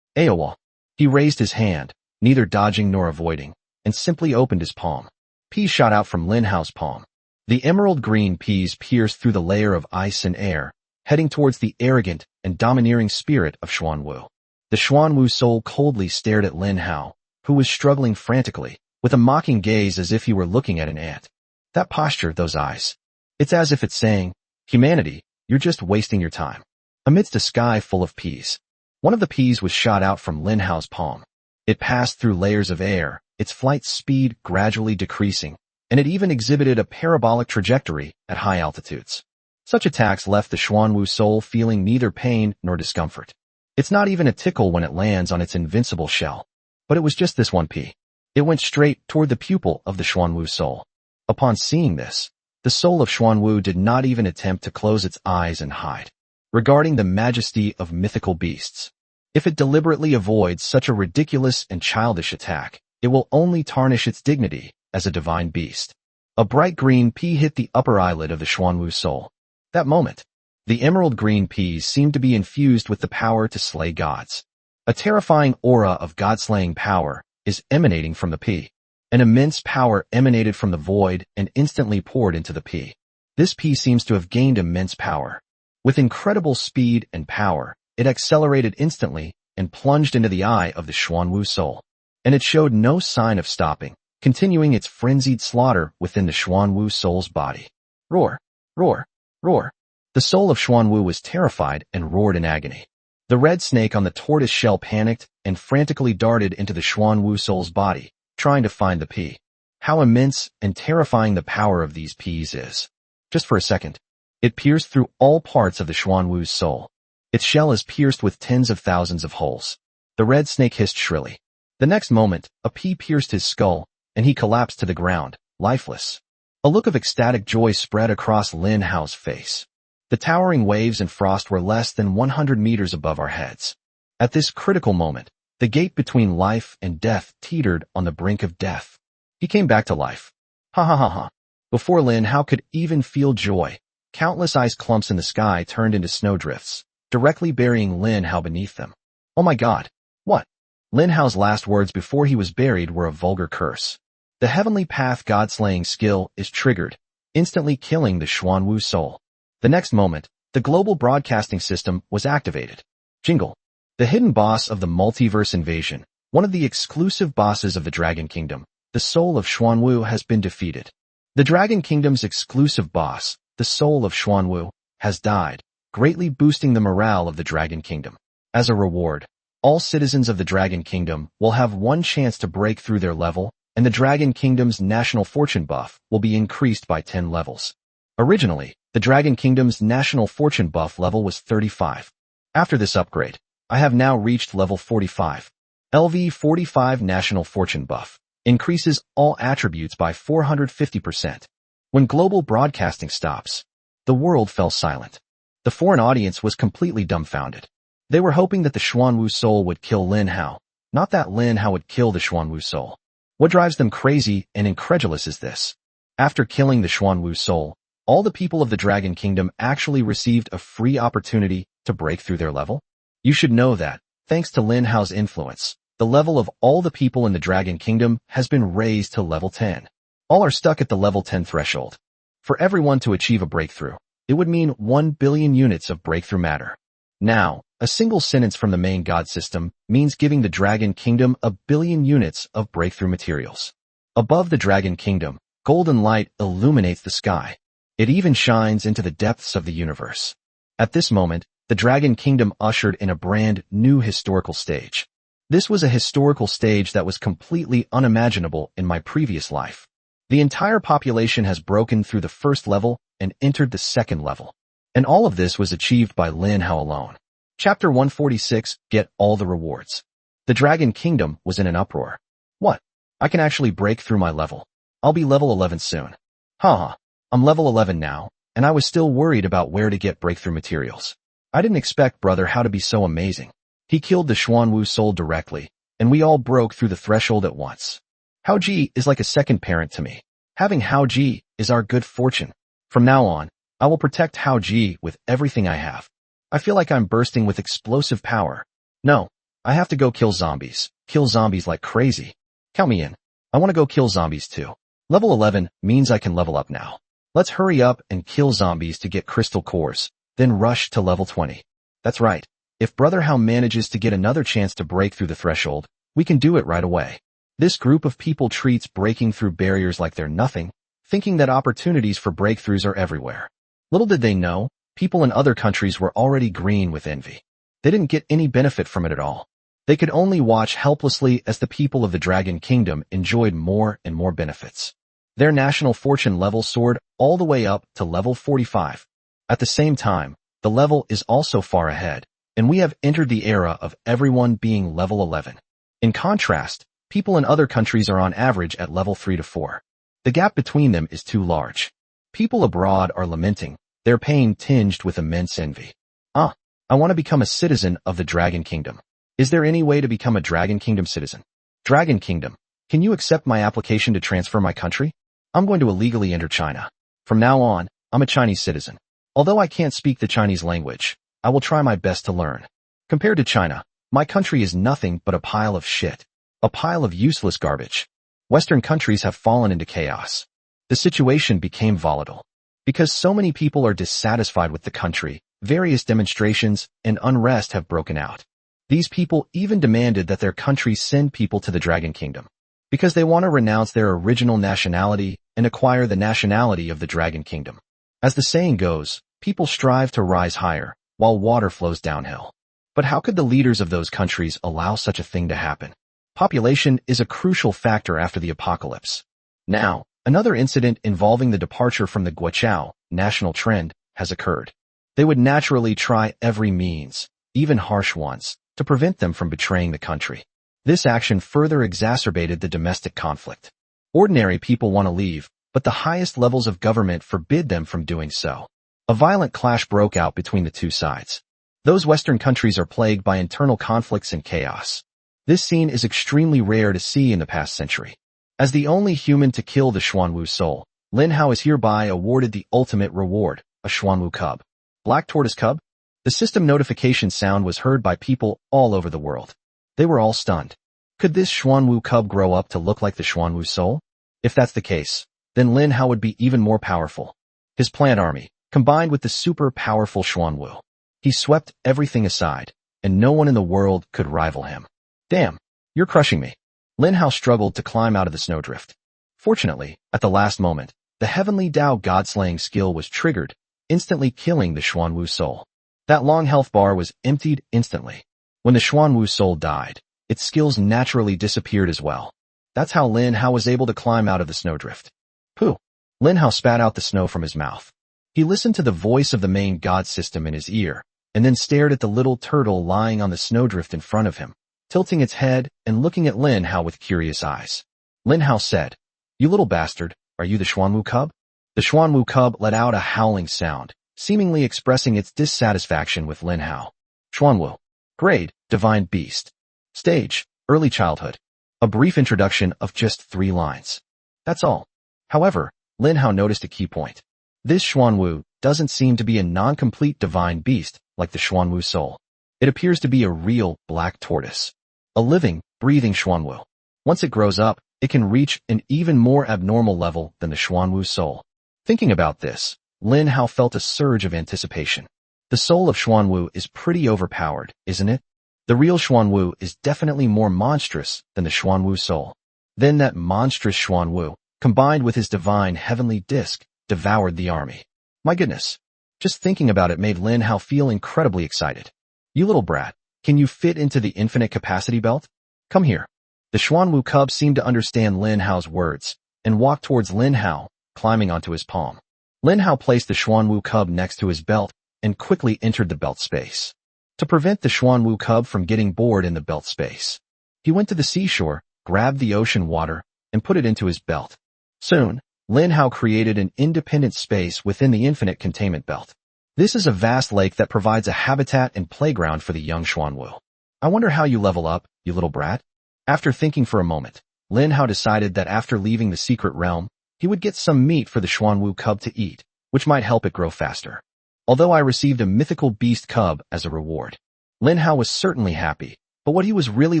Aowa. He raised his hand, neither dodging nor avoiding, and simply opened his palm. Peas shot out from Lin Hao's palm. The emerald green peas pierced through the layer of ice and air, heading towards the arrogant and domineering spirit of Xuanwu. The Xuanwu soul coldly stared at Lin Hao, who was struggling frantically, with a mocking gaze as if he were looking at an ant. That posture, those eyes. It's as if it's saying, "Humanity, you're just wasting your time." Amidst a sky full of peas, one of the peas was shot out from Lin Hao's palm. It passed through layers of air, its flight speed gradually decreasing, and it even exhibited a parabolic trajectory at high altitudes. Such attacks left the Xuanwu soul feeling neither pain nor discomfort. It's not even a tickle when it lands on its invincible shell. But it was just this one pea. It went straight toward the pupil of the Xuanwu soul. Upon seeing this, the soul of Xuanwu did not even attempt to close its eyes and hide, regarding the majesty of mythical beasts. If it deliberately avoids such a ridiculous and childish attack, it will only tarnish its dignity as a divine beast. A bright green pea hit the upper eyelid of the Xuanwu soul. That moment, the emerald green peas seemed to be infused with the power to slay gods. A terrifying aura of god-slaying power is emanating from the pea. An immense power emanated from the void and instantly poured into the pea. This pea seems to have gained immense power. With incredible speed and power, it accelerated instantly and plunged into the eye of the Xuanwu soul. And it showed no sign of stopping, continuing its frenzied slaughter within the Xuanwu soul's body. Roar! Roar! Roar! The soul of Xuanwu was terrified and roared in agony. The red snake on the tortoise shell panicked and frantically darted into the Xuanwu soul's body, trying to find the pea. How immense and terrifying the power of these peas is. Just for a second, it pierced through all parts of the Xuanwu's soul. Its shell is pierced with tens of thousands of holes. The red snake hissed shrilly. The next moment, a pea pierced his skull, and he collapsed to the ground, lifeless. A look of ecstatic joy spread across Lin Hao's face. The towering waves and frost were less than 100 meters above our heads. At this critical moment, the gate between life and death teetered on the brink of death. He came back to life. Ha ha ha ha. Before Lin Hao could even feel joy, countless ice clumps in the sky turned into snowdrifts, directly burying Lin Hao beneath them. Oh my god. What? Lin Hao's last words before he was buried were a vulgar curse. The heavenly path god-slaying skill is triggered, instantly killing the Xuanwu soul. The next moment, the global broadcasting system was activated. Jingle. The hidden boss of the multiverse invasion, one of the exclusive bosses of the Dragon Kingdom, the soul of Xuanwu has been defeated. The Dragon Kingdom's exclusive boss, the soul of Xuanwu, has died, greatly boosting the morale of the Dragon Kingdom. As a reward, all citizens of the Dragon Kingdom will have one chance to break through their level, and the Dragon Kingdom's national fortune buff will be increased by 10 levels. Originally, the Dragon Kingdom's national fortune buff level was 35. After this upgrade, I have now reached level 45. LV 45 national fortune buff increases all attributes by 450%. When global broadcasting stops, the world fell silent. The foreign audience was completely dumbfounded. They were hoping that the Xuanwu soul would kill Lin Hao, not that Lin Hao would kill the Xuanwu soul. What drives them crazy and incredulous is this. After killing the Xuanwu soul, all the people of the Dragon Kingdom actually received a free opportunity to break through their level. You should know that, thanks to Lin Hao's influence, the level of all the people in the Dragon Kingdom has been raised to level 10. All are stuck at the level 10 threshold. For everyone to achieve a breakthrough, it would mean 1 billion units of breakthrough matter. Now, a single sentence from the main god system means giving the Dragon Kingdom 1 billion units of breakthrough materials. Above the Dragon Kingdom, golden light illuminates the sky. It even shines into the depths of the universe. At this moment, the Dragon Kingdom ushered in a brand new historical stage. This was a historical stage that was completely unimaginable in my previous life. The entire population has broken through the first level and entered the second level. And all of this was achieved by Lin Hao alone. Chapter 146, Get All the Rewards. The Dragon Kingdom was in an uproar. What? I can actually break through my level. I'll be level 11 soon. Haha, I'm level 11 now, and I was still worried about where to get breakthrough materials. I didn't expect Brother Hao to be so amazing. He killed the Xuanwu soul directly, and we all broke through the threshold at once. Hao Ji is like a second parent to me. Having Hao Ji is our good fortune. From now on, I will protect Hao Ji with everything I have. I feel like I'm bursting with explosive power. No, I have to go kill zombies. Kill zombies like crazy. Count me in. I want to go kill zombies too. Level 11 means I can level up now. Let's hurry up and kill zombies to get crystal cores, then rush to level 20. That's right. If Brother Hao manages to get another chance to break through the threshold, we can do it right away. This group of people treats breaking through barriers like they're nothing, thinking that opportunities for breakthroughs are everywhere. Little did they know, people in other countries were already green with envy. They didn't get any benefit from it at all. They could only watch helplessly as the people of the Dragon Kingdom enjoyed more and more benefits. Their national fortune level soared all the way up to level 45. At the same time, the level is also far ahead, and we have entered the era of everyone being level 11. In contrast, people in other countries are on average at level 3 to 4. The gap between them is too large. People abroad are lamenting, their pain tinged with immense envy. I want to become a citizen of the Dragon Kingdom. Is there any way to become a Dragon Kingdom citizen? Dragon Kingdom, can you accept my application to transfer my country? I'm going to illegally enter China. From now on, I'm a Chinese citizen. Although I can't speak the Chinese language, I will try my best to learn. Compared to China, my country is nothing but a pile of shit. A pile of useless garbage. Western countries have fallen into chaos. The situation became volatile. Because so many people are dissatisfied with the country, various demonstrations and unrest have broken out. These people even demanded that their country send people to the Dragon Kingdom. Because they want to renounce their original nationality and acquire the nationality of the Dragon Kingdom. As the saying goes, people strive to rise higher, while water flows downhill. But how could the leaders of those countries allow such a thing to happen? Population is a crucial factor after the apocalypse. Now, another incident involving the departure from the Guoqiao national trend has occurred. They would naturally try every means, even harsh ones, to prevent them from betraying the country. This action further exacerbated the domestic conflict. Ordinary people want to leave, but the highest levels of government forbid them from doing so. A violent clash broke out between the two sides. Those Western countries are plagued by internal conflicts and chaos. This scene is extremely rare to see in the past century. As the only human to kill the Xuanwu soul, Lin Hao is hereby awarded the ultimate reward, a Xuanwu cub. Black tortoise cub? The system notification sound was heard by people all over the world. They were all stunned. Could this Xuanwu cub grow up to look like the Xuanwu soul? If that's the case, then Lin Hao would be even more powerful. His plant army, combined with the super powerful Xuanwu. He swept everything aside, and no one in the world could rival him. Damn, you're crushing me. Lin Hao struggled to climb out of the snowdrift. Fortunately, at the last moment, the heavenly Dao god-slaying skill was triggered, instantly killing the Xuanwu soul. That long health bar was emptied instantly. When the Xuanwu soul died, its skills naturally disappeared as well. That's how Lin Hao was able to climb out of the snowdrift. Pooh! Lin Hao spat out the snow from his mouth. He listened to the voice of the main god system in his ear, and then stared at the little turtle lying on the snowdrift in front of him, tilting its head and looking at Lin Hao with curious eyes. Lin Hao said, "You little bastard, are you the Xuanwu cub?" The Xuanwu cub let out a howling sound, seemingly expressing its dissatisfaction with Lin Hao. Xuanwu. Grade, Divine Beast. Stage, Early Childhood. A brief introduction of just 3 lines. That's all. However, Lin Hao noticed a key point. This Xuanwu doesn't seem to be a non-complete divine beast like the Xuanwu soul. It appears to be a real black tortoise. A living, breathing Xuanwu. Once it grows up, it can reach an even more abnormal level than the Xuanwu soul. Thinking about this, Lin Hao felt a surge of anticipation. The soul of Xuanwu is pretty overpowered, isn't it? The real Xuanwu is definitely more monstrous than the Xuanwu soul. Then that monstrous Xuanwu, combined with his divine heavenly disc, devoured the army. My goodness. Just thinking about it made Lin Hao feel incredibly excited. You little brat, can you fit into the infinite capacity belt? Come here. The Xuanwu cub seemed to understand Lin Hao's words and walked towards Lin Hao, climbing onto his palm. Lin Hao placed the Xuanwu cub next to his belt and quickly entered the belt space. To prevent the Xuanwu cub from getting bored in the belt space, he went to the seashore, grabbed the ocean water, and put it into his belt. Soon, Lin Hao created an independent space within the infinite containment belt. This is a vast lake that provides a habitat and playground for the young Xuanwu. I wonder how you level up, you little brat? After thinking for a moment, Lin Hao decided that after leaving the secret realm, he would get some meat for the Xuanwu cub to eat, which might help it grow faster. Although I received a mythical beast cub as a reward, Lin Hao was certainly happy, but what he was really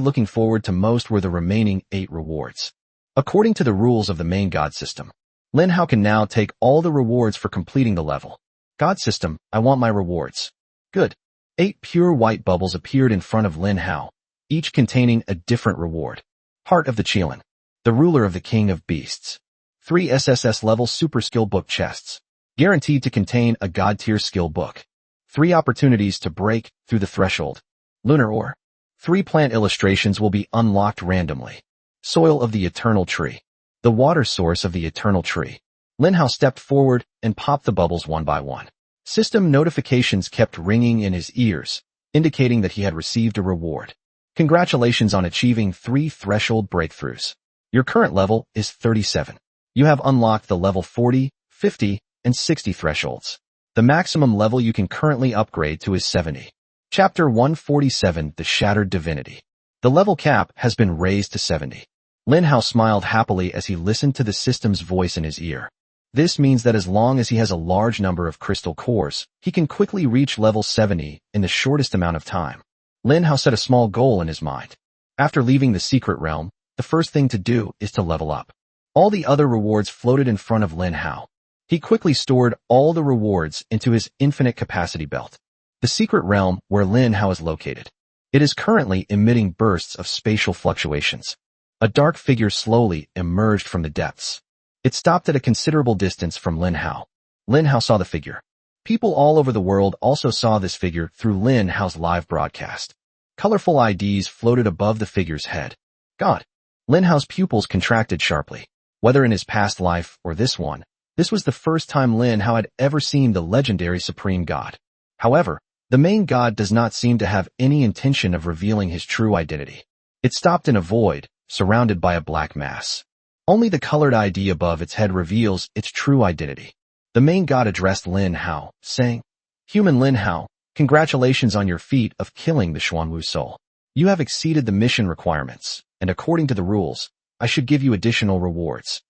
looking forward to most were the remaining 8 rewards. According to the rules of the main god system, Lin Hao can now take all the rewards for completing the level. God system, I want my rewards. Good. 8 pure white bubbles appeared in front of Lin Hao, each containing a different reward. Heart of the Qilin, the ruler of the king of beasts. 3 SSS level super skill book chests, guaranteed to contain a god tier skill book. 3 opportunities to break through the threshold. Lunar ore. 3 plant illustrations will be unlocked randomly. Soil of the eternal tree, the water source of the eternal tree. Lin Hao stepped forward and popped the bubbles one by one. System notifications kept ringing in his ears, indicating that he had received a reward. Congratulations on achieving 3 threshold breakthroughs. Your current level is 37. You have unlocked the level 40, 50, and 60 thresholds. The maximum level you can currently upgrade to is 70. Chapter 147, The Shattered Divinity. The level cap has been raised to 70. Lin Hao smiled happily as he listened to the system's voice in his ear. This means that as long as he has a large number of crystal cores, he can quickly reach level 70 in the shortest amount of time. Lin Hao set a small goal in his mind. After leaving the secret realm, the first thing to do is to level up. All the other rewards floated in front of Lin Hao. He quickly stored all the rewards into his infinite capacity belt. The secret realm where Lin Hao is located. It is currently emitting bursts of spatial fluctuations. A dark figure slowly emerged from the depths. It stopped at a considerable distance from Lin Hao. Lin Hao saw the figure. People all over the world also saw this figure through Lin Hao's live broadcast. Colorful IDs floated above the figure's head. God. Lin Hao's pupils contracted sharply. Whether in his past life or this one, this was the first time Lin Hao had ever seen the legendary Supreme God. However, the main god does not seem to have any intention of revealing his true identity. It stopped in a void, surrounded by a black mass. Only the colored ID above its head reveals its true identity. The main god addressed Lin Hao, saying, Human Lin Hao, congratulations on your feat of killing the Xuanwu soul. You have exceeded the mission requirements, and according to the rules, I should give you additional rewards.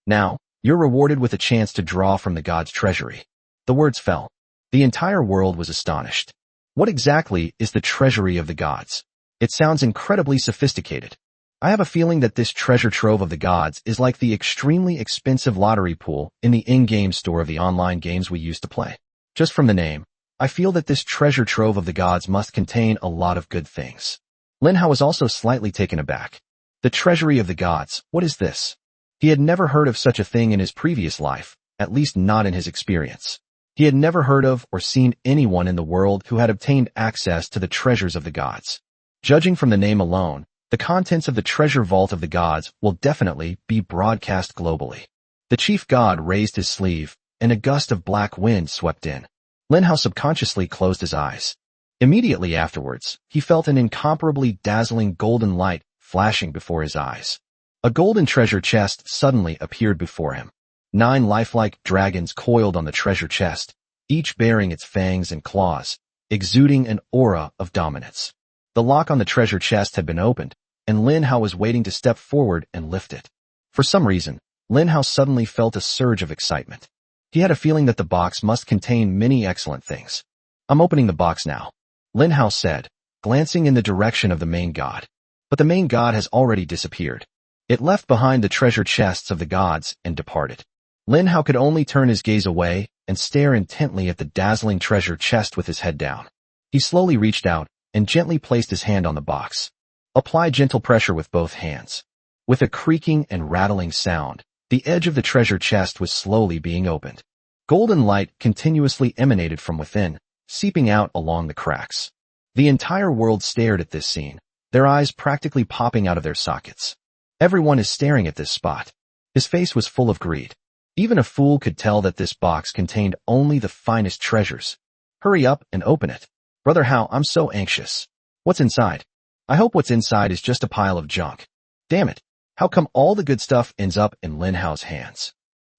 Now, you're rewarded with a chance to draw from the god's treasury. The words fell. The entire world was astonished. What exactly is the treasury of the gods? It sounds incredibly sophisticated. I have a feeling that this treasure trove of the gods is like the extremely expensive lottery pool in the in-game store of the online games we used to play. Just from the name, I feel that this treasure trove of the gods must contain a lot of good things. Lin Hao was also slightly taken aback. The treasury of the gods, what is this? He had never heard of such a thing in his previous life, at least not in his experience. He had never heard of or seen anyone in the world who had obtained access to the treasures of the gods. Judging from the name alone, the contents of the treasure vault of the gods will definitely be broadcast globally. The chief god raised his sleeve, and a gust of black wind swept in. Lin Hao subconsciously closed his eyes. Immediately afterwards, he felt an incomparably dazzling golden light flashing before his eyes. A golden treasure chest suddenly appeared before him. 9 lifelike dragons coiled on the treasure chest, each bearing its fangs and claws, exuding an aura of dominance. The lock on the treasure chest had been opened, and Lin Hao was waiting to step forward and lift it. For some reason, Lin Hao suddenly felt a surge of excitement. He had a feeling that the box must contain many excellent things. I'm opening the box now, Lin Hao said, glancing in the direction of the main god. But the main god has already disappeared. It left behind the treasure chests of the gods and departed. Lin Hao could only turn his gaze away and stare intently at the dazzling treasure chest with his head down. He slowly reached out and gently placed his hand on the box. Apply gentle pressure with both hands. With a creaking and rattling sound, the edge of the treasure chest was slowly being opened. Golden light continuously emanated from within, seeping out along the cracks. The entire world stared at this scene. their eyes practically popping out of their sockets. Everyone is staring at this spot. His face was full of greed. Even a fool could tell that this box contained only the finest treasures. Hurry up and open it. Brother Hao, I'm so anxious. What's inside? I hope what's inside is just a pile of junk. Damn it. How come all the good stuff ends up in Lin Hao's hands?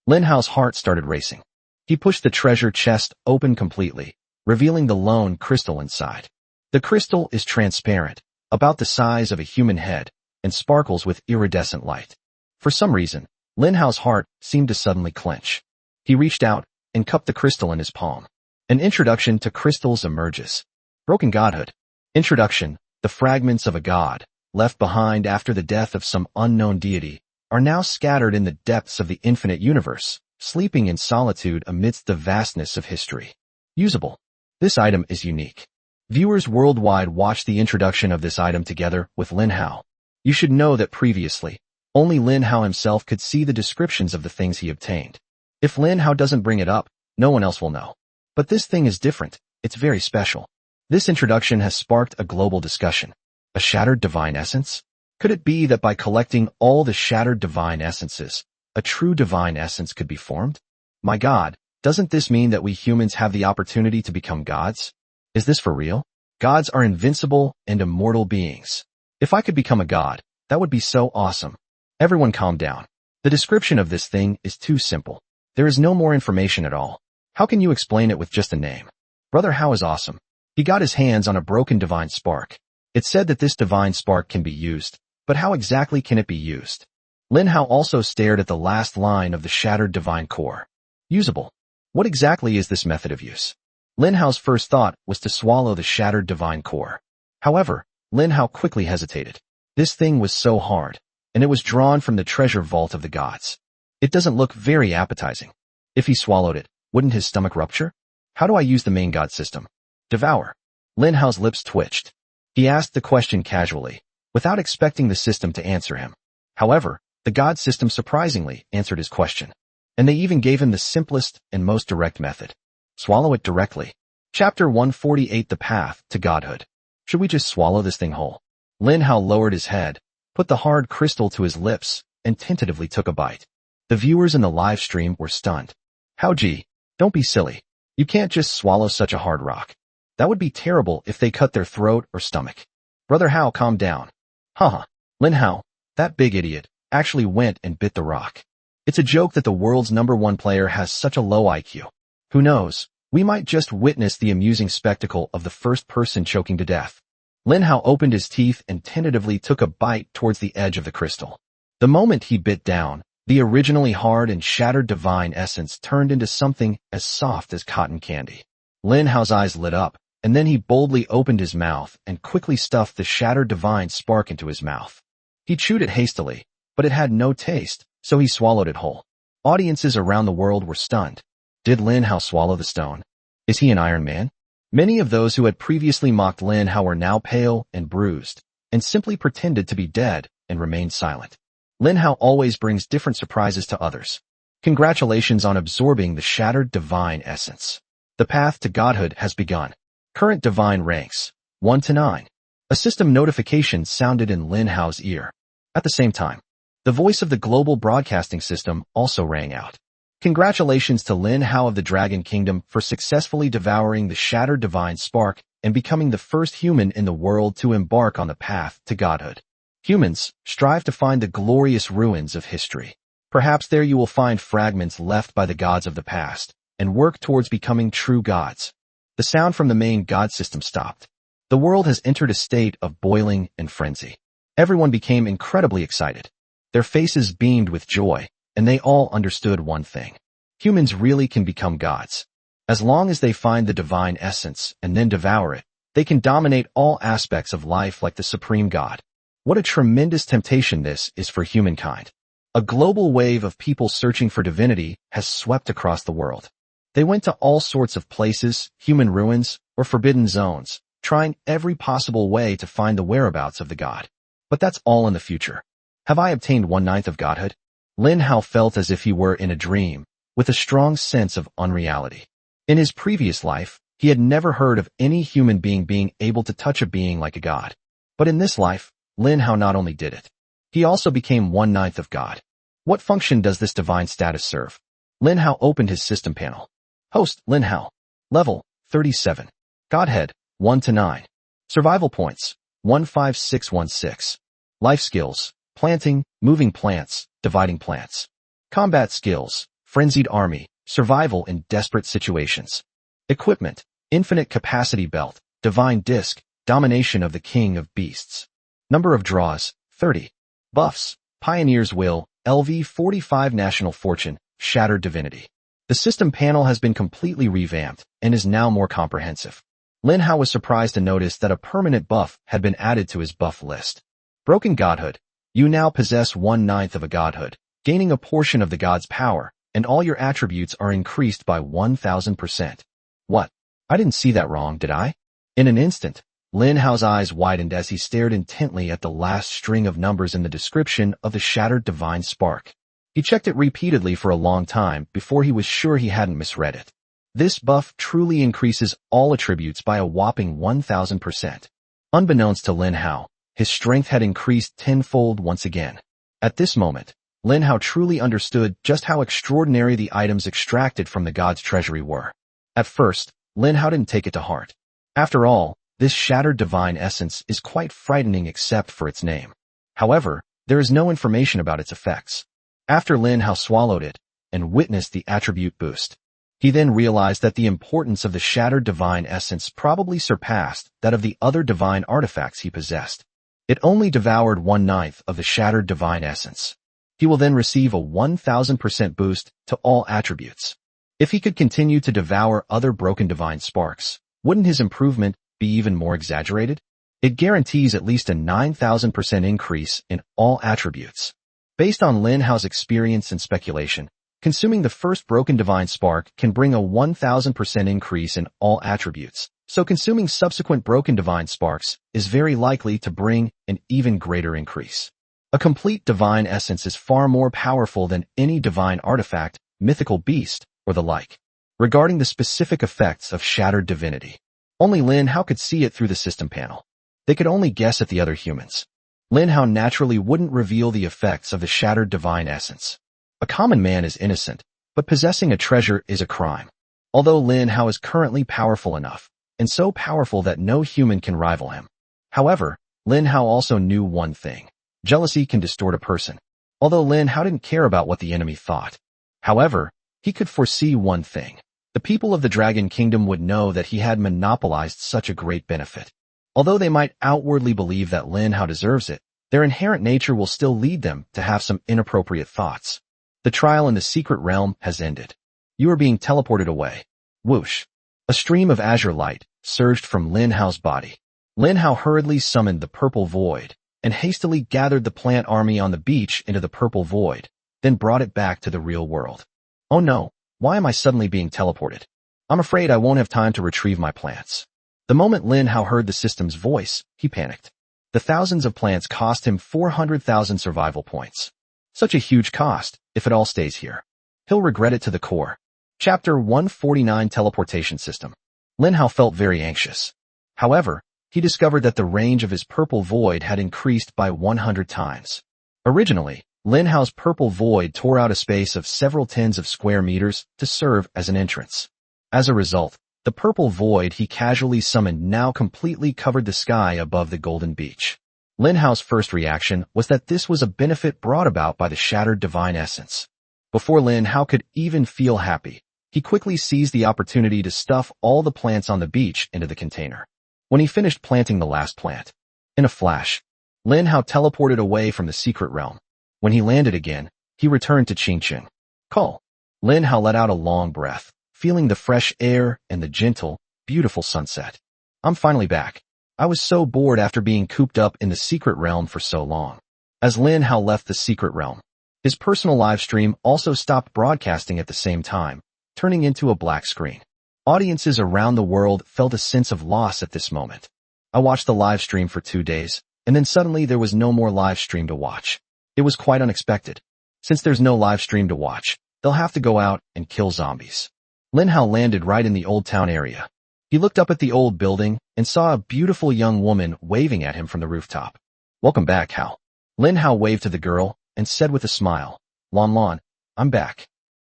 Lin Hao's heart started racing. He pushed the treasure chest open completely, revealing the lone crystal inside. The crystal is transparent, about the size of a human head, and sparkles with iridescent light. For some reason, Lin Hao's heart seemed to suddenly clench. He reached out and cupped the crystal in his palm. An introduction to crystals emerges. Broken Godhood. Introduction. The fragments of a god, left behind after the death of some unknown deity, are now scattered in the depths of the infinite universe, sleeping in solitude amidst the vastness of history. Usable. This item is unique. Viewers worldwide watch the introduction of this item together with Lin Hao. You should know that previously, only Lin Hao himself could see the descriptions of the things he obtained. If Lin Hao doesn't bring it up, no one else will know. But this thing is different. It's very special. This introduction has sparked a global discussion. A shattered divine essence? Could it be that by collecting all the shattered divine essences, a true divine essence could be formed? My God, doesn't this mean that we humans have the opportunity to become gods? Is this for real? Gods are invincible and immortal beings. If I could become a god, that would be so awesome. Everyone calm down. The description of this thing is too simple. There is no more information at all. How can you explain it with just a name? Brother Hao is awesome. He got his hands on a broken divine spark. It said that this divine spark can be used, but how exactly can it be used? Lin Hao also stared at the last line of the shattered divine core. Usable. What exactly is this method of use? Lin Hao's first thought was to swallow the shattered divine core. However, Lin Hao quickly hesitated. This thing was so hard, and it was drawn from the treasure vault of the gods. It doesn't look very appetizing. If he swallowed it, wouldn't his stomach rupture? How do I use the main god system? Devour. Lin Hao's lips twitched. He asked the question casually, without expecting the system to answer him. However, the god system surprisingly answered his question. And they even gave him the simplest and most direct method. Swallow it directly. Chapter 148 The Path to Godhood. Should we just swallow this thing whole? Lin Hao lowered his head, put the hard crystal to his lips, and tentatively took a bite. The viewers in the live stream were stunned. Hao Ji, don't be silly. You can't just swallow such a hard rock. That would be terrible if they cut their throat or stomach. Brother Hao, calm down. Haha. Lin Hao, that big idiot, actually went and bit the rock. It's a joke that the world's #1 player has such a low IQ. Who knows, we might just witness the amusing spectacle of the first person choking to death. Lin Hao opened his teeth and tentatively took a bite towards the edge of the crystal. The moment he bit down, the originally hard and shattered divine essence turned into something as soft as cotton candy. Lin Hao's eyes lit up, and then he boldly opened his mouth and quickly stuffed the shattered divine spark into his mouth. He chewed it hastily, but it had no taste, so he swallowed it whole. Audiences around the world were stunned. Did Lin Hao swallow the stone? Is he an Iron Man? Many of those who had previously mocked Lin Hao were now pale and bruised, and simply pretended to be dead and remained silent. Lin Hao always brings different surprises to others. Congratulations on absorbing the shattered divine essence. The path to godhood has begun. Current divine ranks, 1 to 9. A system notification sounded in Lin Hao's ear. At the same time, the voice of the global broadcasting system also rang out. Congratulations to Lin Hao of the Dragon Kingdom for successfully devouring the shattered divine spark and becoming the first human in the world to embark on the path to godhood. Humans, strive to find the glorious ruins of history. Perhaps there you will find fragments left by the gods of the past, and work towards becoming true gods. The sound from the main god system stopped. The world has entered a state of boiling and frenzy. Everyone became incredibly excited. Their faces beamed with joy, and they all understood one thing. Humans really can become gods. As long as they find the divine essence and then devour it, they can dominate all aspects of life like the supreme god. What a tremendous temptation this is for humankind. A global wave of people searching for divinity has swept across the world. They went to all sorts of places, human ruins, or forbidden zones, trying every possible way to find the whereabouts of the god. But that's all in the future. Have I obtained 1/9 of godhood? Lin Hao felt as if he were in a dream, with a strong sense of unreality. In his previous life, he had never heard of any human being able to touch a being like a god. But in this life, Lin Hao not only did it, he also became 1/9 of God. What function does this divine status serve? Lin Hao opened his system panel. Host, Lin Hao. Level, 37. Godhead, 1 to 9. Survival points, 15616. Life skills, planting, moving plants, dividing plants. Combat skills, frenzied army, survival in desperate situations. Equipment, infinite capacity belt, divine disc, domination of the king of beasts. Number of draws, 30. Buffs, pioneer's will, LV45 national fortune, shattered divinity. The system panel has been completely revamped and is now more comprehensive. Lin Hao was surprised to notice that a permanent buff had been added to his buff list. Broken Godhood. You now possess 1/9 of a godhood, gaining a portion of the god's power, and all your attributes are increased by 1000%. What? I didn't see that wrong, did I? In an instant, Lin Hao's eyes widened as he stared intently at the last string of numbers in the description of the shattered divine spark. He checked it repeatedly for a long time before he was sure he hadn't misread it. This buff truly increases all attributes by a whopping 1000%. Unbeknownst to Lin Hao, his strength had increased tenfold once again. At this moment, Lin Hao truly understood just how extraordinary the items extracted from the god's treasury were. At first, Lin Hao didn't take it to heart. After all, this shattered divine essence is quite frightening except for its name. However, there is no information about its effects. After Lin Hao swallowed it and witnessed the attribute boost, he then realized that the importance of the shattered divine essence probably surpassed that of the other divine artifacts he possessed. It only devoured 1/9 of the shattered divine essence. He will then receive a 1000% boost to all attributes. If he could continue to devour other broken divine sparks, wouldn't his improvement be even more exaggerated? It guarantees at least a 9000% increase in all attributes. Based on Lin Hao's experience and speculation, consuming the first broken divine spark can bring a 1000% increase in all attributes, so consuming subsequent broken divine sparks is very likely to bring an even greater increase. A complete divine essence is far more powerful than any divine artifact, mythical beast, or the like. Regarding the specific effects of shattered divinity, only Lin Hao could see it through the system panel. They could only guess at the other humans. Lin Hao naturally wouldn't reveal the effects of the shattered divine essence. A common man is innocent, but possessing a treasure is a crime. Although Lin Hao is currently powerful enough, and so powerful that no human can rival him. However, Lin Hao also knew one thing. Jealousy can distort a person. Although Lin Hao didn't care about what the enemy thought. However, he could foresee one thing. The people of the Dragon Kingdom would know that he had monopolized such a great benefit. Although they might outwardly believe that Lin Hao deserves it, their inherent nature will still lead them to have some inappropriate thoughts. The trial in the secret realm has ended. You are being teleported away. Whoosh. A stream of azure light surged from Lin Hao's body. Lin Hao hurriedly summoned the purple void and hastily gathered the plant army on the beach into the purple void, then brought it back to the real world. Oh no, why am I suddenly being teleported? I'm afraid I won't have time to retrieve my plants. The moment Lin Hao heard the system's voice, he panicked. The thousands of plants cost him 400,000 survival points. Such a huge cost, if it all stays here. He'll regret it to the core. Chapter 149 Teleportation System. Lin Hao felt very anxious. However, he discovered that the range of his purple void had increased by 100 times. Originally, Lin Hao's purple void tore out a space of several tens of square meters to serve as an entrance. As a result, the purple void he casually summoned now completely covered the sky above the golden beach. Lin Hao's first reaction was that this was a benefit brought about by the shattered divine essence. Before Lin Hao could even feel happy, he quickly seized the opportunity to stuff all the plants on the beach into the container. When he finished planting the last plant, in a flash, Lin Hao teleported away from the secret realm. When he landed again, he returned to Qingqing. Call. Lin Hao let out a long breath, feeling the fresh air and the gentle, beautiful sunset. I'm finally back. I was so bored after being cooped up in the secret realm for so long. As Lin Hao left the secret realm, his personal live stream also stopped broadcasting at the same time, turning into a black screen. Audiences around the world felt a sense of loss at this moment. I watched the live stream for 2 days, and then suddenly there was no more live stream to watch. It was quite unexpected. Since there's no live stream to watch, they'll have to go out and kill zombies. Lin Hao landed right in the Old Town area. He looked up at the old building and saw a beautiful young woman waving at him from the rooftop. "Welcome back, Hao." Lin Hao waved to the girl and said with a smile, "Lan Lan, I'm back."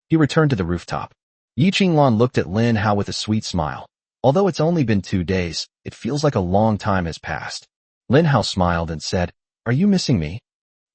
He returned to the rooftop. Yi Qinglan looked at Lin Hao with a sweet smile. Although it's only been 2 days, it feels like a long time has passed. Lin Hao smiled and said, "Are you missing me?"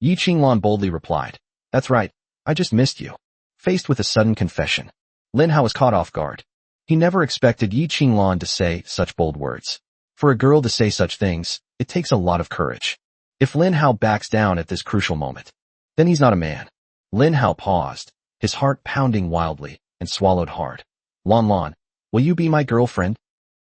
Yi Qinglan boldly replied, "That's right, I just missed you." Faced with a sudden confession, Lin Hao was caught off guard. He never expected Yi Qinglan to say such bold words. For a girl to say such things, it takes a lot of courage. If Lin Hao backs down at this crucial moment, then he's not a man. Lin Hao paused, his heart pounding wildly, and swallowed hard. "Lan Lan, will you be my girlfriend?"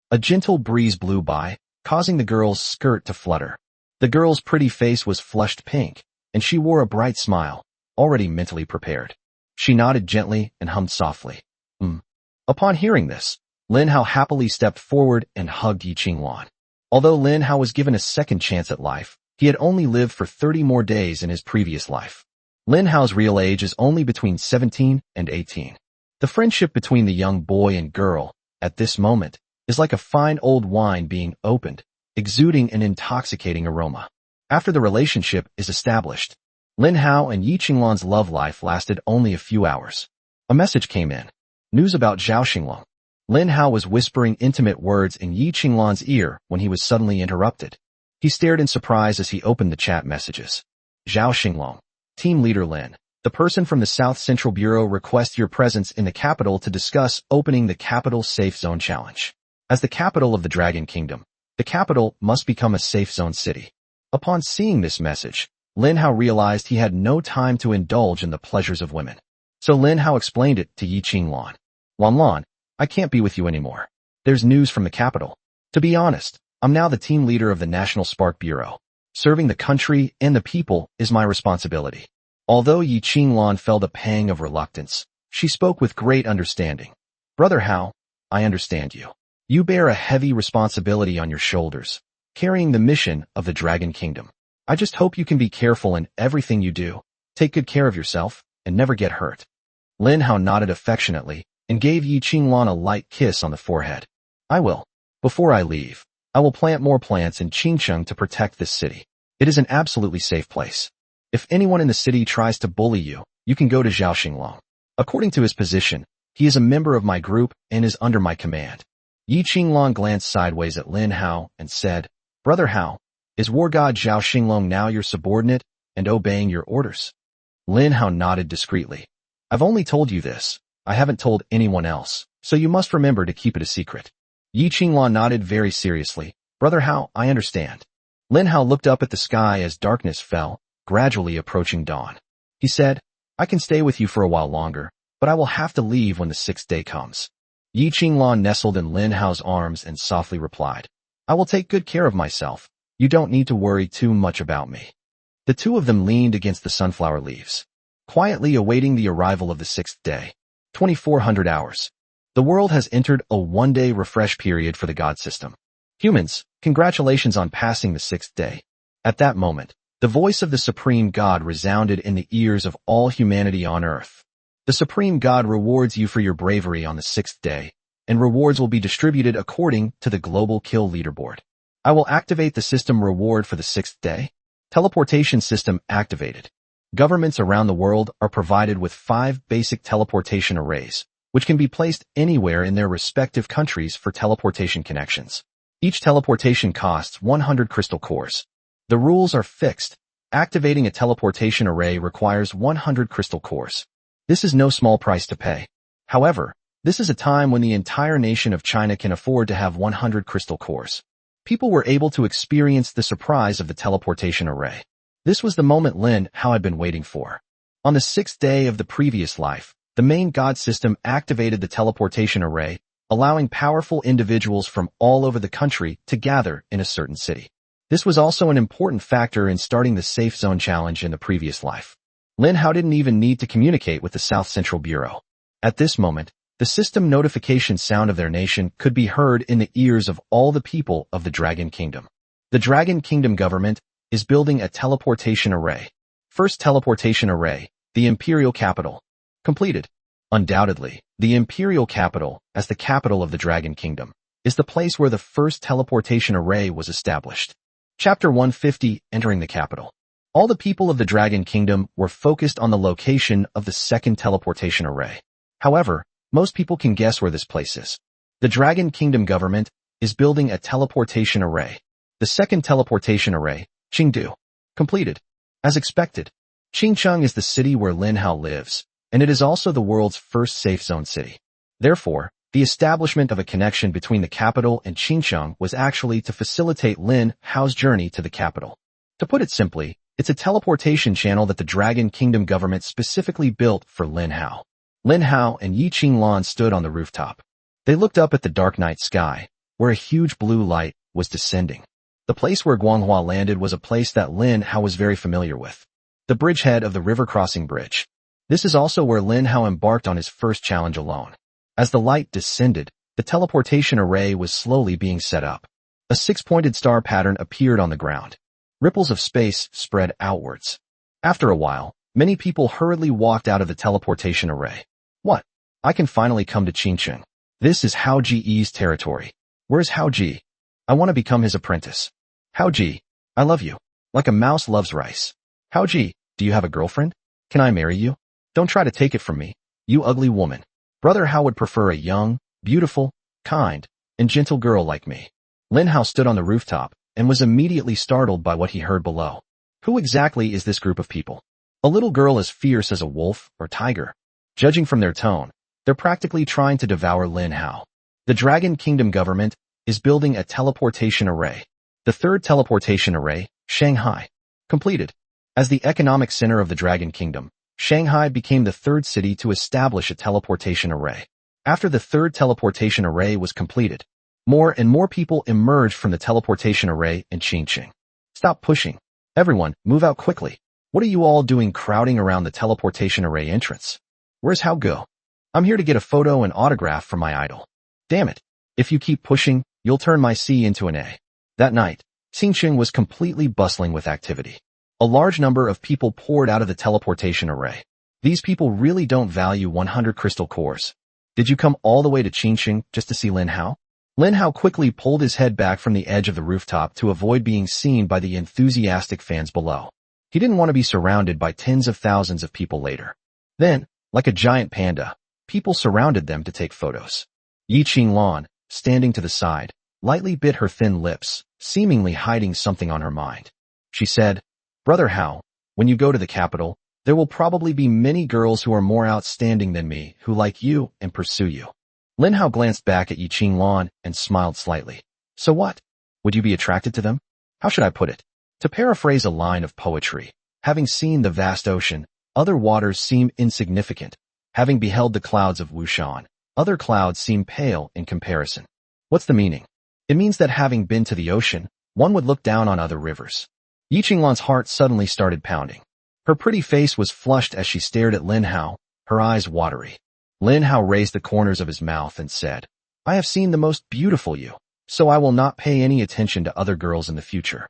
A gentle breeze blew by, causing the girl's skirt to flutter. The girl's pretty face was flushed pink, and she wore a bright smile, already mentally prepared. She nodded gently and hummed softly. Upon hearing this, Lin Hao happily stepped forward and hugged Yi Qinglan. Although Lin Hao was given a second chance at life, he had only lived for 30 more days in his previous life. Lin Hao's real age is only between 17 and 18. The friendship between the young boy and girl, at this moment, is like a fine old wine being opened, exuding an intoxicating aroma. After the relationship is established, Lin Hao and Yi Qinglan's love life lasted only a few hours. A message came in. News about Zhao Xinglong. Lin Hao was whispering intimate words in Yi Qinglan's ear when he was suddenly interrupted. He stared in surprise as he opened the chat messages. "Zhao Xinglong. Team Leader Lin. The person from the South Central Bureau requests your presence in the capital to discuss opening the Capital Safe Zone Challenge. As the capital of the Dragon Kingdom, the capital must become a safe zone city." Upon seeing this message, Lin Hao realized he had no time to indulge in the pleasures of women. So Lin Hao explained it to Yi Qinglan. "Lan Lan, I can't be with you anymore. There's news from the capital. To be honest, I'm now the team leader of the National Spark Bureau. Serving the country and the people is my responsibility." Although Yi Qinglan felt a pang of reluctance, she spoke with great understanding. "Brother Hao, I understand you. You bear a heavy responsibility on your shoulders, carrying the mission of the Dragon Kingdom. I just hope you can be careful in everything you do, take good care of yourself, and never get hurt." Lin Hao nodded affectionately and gave Yi Qinglan a light kiss on the forehead. "I will. Before I leave, I will plant more plants in Qingcheng to protect this city. It is an absolutely safe place. If anyone in the city tries to bully you, you can go to Zhao Xinglong. According to his position, he is a member of my group and is under my command." Yi Qinglan glanced sideways at Lin Hao and said, "Brother Hao, is war god Zhao Xinglong now your subordinate and obeying your orders?" Lin Hao nodded discreetly. "I've only told you this. I haven't told anyone else, so you must remember to keep it a secret." Yi Qinglan nodded very seriously. "Brother Hao, I understand." Lin Hao looked up at the sky as darkness fell, gradually approaching dawn. He said, "I can stay with you for a while longer, but I will have to leave when the 6th day comes." Yi Qinglan nestled in Lin Hao's arms and softly replied, "I will take good care of myself. You don't need to worry too much about me." The two of them leaned against the sunflower leaves, quietly awaiting the arrival of the 6th day. 2400 hours. The world has entered a 1-day refresh period for the God system. Humans, congratulations on passing the 6th day. At that moment, the voice of the Supreme God resounded in the ears of all humanity on earth. The Supreme God rewards you for your bravery on the 6th day, and rewards will be distributed according to the Global Kill Leaderboard. I will activate the system reward for the 6th day. Teleportation system activated. Governments around the world are provided with 5 basic teleportation arrays, which can be placed anywhere in their respective countries for teleportation connections. Each teleportation costs 100 crystal cores. The rules are fixed. Activating a teleportation array requires 100 crystal cores. This is no small price to pay. However, this is a time when the entire nation of China can afford to have 100 crystal cores. People were able to experience the surprise of the teleportation array. This was the moment Lin Hao had been waiting for. On the 6th day of the previous life, the main God system activated the teleportation array, allowing powerful individuals from all over the country to gather in a certain city. This was also an important factor in starting the Safe Zone Challenge in the previous life. Lin Hao didn't even need to communicate with the South Central Bureau. At this moment, the system notification sound of their nation could be heard in the ears of all the people of the Dragon Kingdom. The Dragon Kingdom government is building a teleportation array. First teleportation array, the Imperial Capital. Completed. Undoubtedly, the Imperial Capital, as the capital of the Dragon Kingdom, is the place where the first teleportation array was established. Chapter 150, Entering the Capital. All the people of the Dragon Kingdom were focused on the location of the second teleportation array. However, most people can guess where this place is. The Dragon Kingdom government is building a teleportation array. The second teleportation array, Qingdu, completed. As expected, Qingcheng is the city where Lin Hao lives, and it is also the world's first safe zone city. Therefore, the establishment of a connection between the capital and Qingcheng was actually to facilitate Lin Hao's journey to the capital. To put it simply, it's a teleportation channel that the Dragon Kingdom government specifically built for Lin Hao. Lin Hao and Yi Qinglan stood on the rooftop. They looked up at the dark night sky, where a huge blue light was descending. The place where Guanghua landed was a place that Lin Hao was very familiar with. The bridgehead of the river crossing bridge. This is also where Lin Hao embarked on his first challenge alone. As the light descended, the teleportation array was slowly being set up. A six-pointed star pattern appeared on the ground. Ripples of space spread outwards. After a while, many people hurriedly walked out of the teleportation array. What? I can finally come to Qingcheng. This is Hao Ji's territory. Where's Hao Ji? I want to become his apprentice. Hao Ji, I love you. Like a mouse loves rice. Hao Ji, do you have a girlfriend? Can I marry you? Don't try to take it from me, you ugly woman. Brother Hao would prefer a young, beautiful, kind, and gentle girl like me. Lin Hao stood on the rooftop and was immediately startled by what he heard below. Who exactly is this group of people? A little girl as fierce as a wolf or tiger. Judging from their tone, they're practically trying to devour Lin Hao. The Dragon Kingdom government is building a teleportation array. The third teleportation array, Shanghai, completed. As the economic center of the Dragon Kingdom, Shanghai became the third city to establish a teleportation array. After the third teleportation array was completed, more and more people emerged from the teleportation array in Qingcheng. Stop pushing. Everyone, move out quickly. What are you all doing crowding around the teleportation array entrance? Where's Hao Go? I'm here to get a photo and autograph from my idol. Damn it. If you keep pushing, you'll turn my C into an A. That night, Qingcheng was completely bustling with activity. A large number of people poured out of the teleportation array. These people really don't value 100 crystal cores. Did you come all the way to Qingcheng just to see Lin Hao? Lin Hao quickly pulled his head back from the edge of the rooftop to avoid being seen by the enthusiastic fans below. He didn't want to be surrounded by tens of thousands of people later. Then, like a giant panda, people surrounded them to take photos. Yi Qinglan, standing to the side, lightly bit her thin lips, seemingly hiding something on her mind. She said, Brother Hao, when you go to the capital, there will probably be many girls who are more outstanding than me who like you and pursue you. Lin Hao glanced back at Yi Qinglan and smiled slightly. So what? Would you be attracted to them? How should I put it? To paraphrase a line of poetry, having seen the vast ocean, other waters seem insignificant. Having beheld the clouds of Wushan, other clouds seem pale in comparison. What's the meaning? It means that having been to the ocean, one would look down on other rivers. Yi Qinglan's heart suddenly started pounding. Her pretty face was flushed as she stared at Lin Hao, her eyes watery. Lin Hao raised the corners of his mouth and said, I have seen the most beautiful you, so I will not pay any attention to other girls in the future.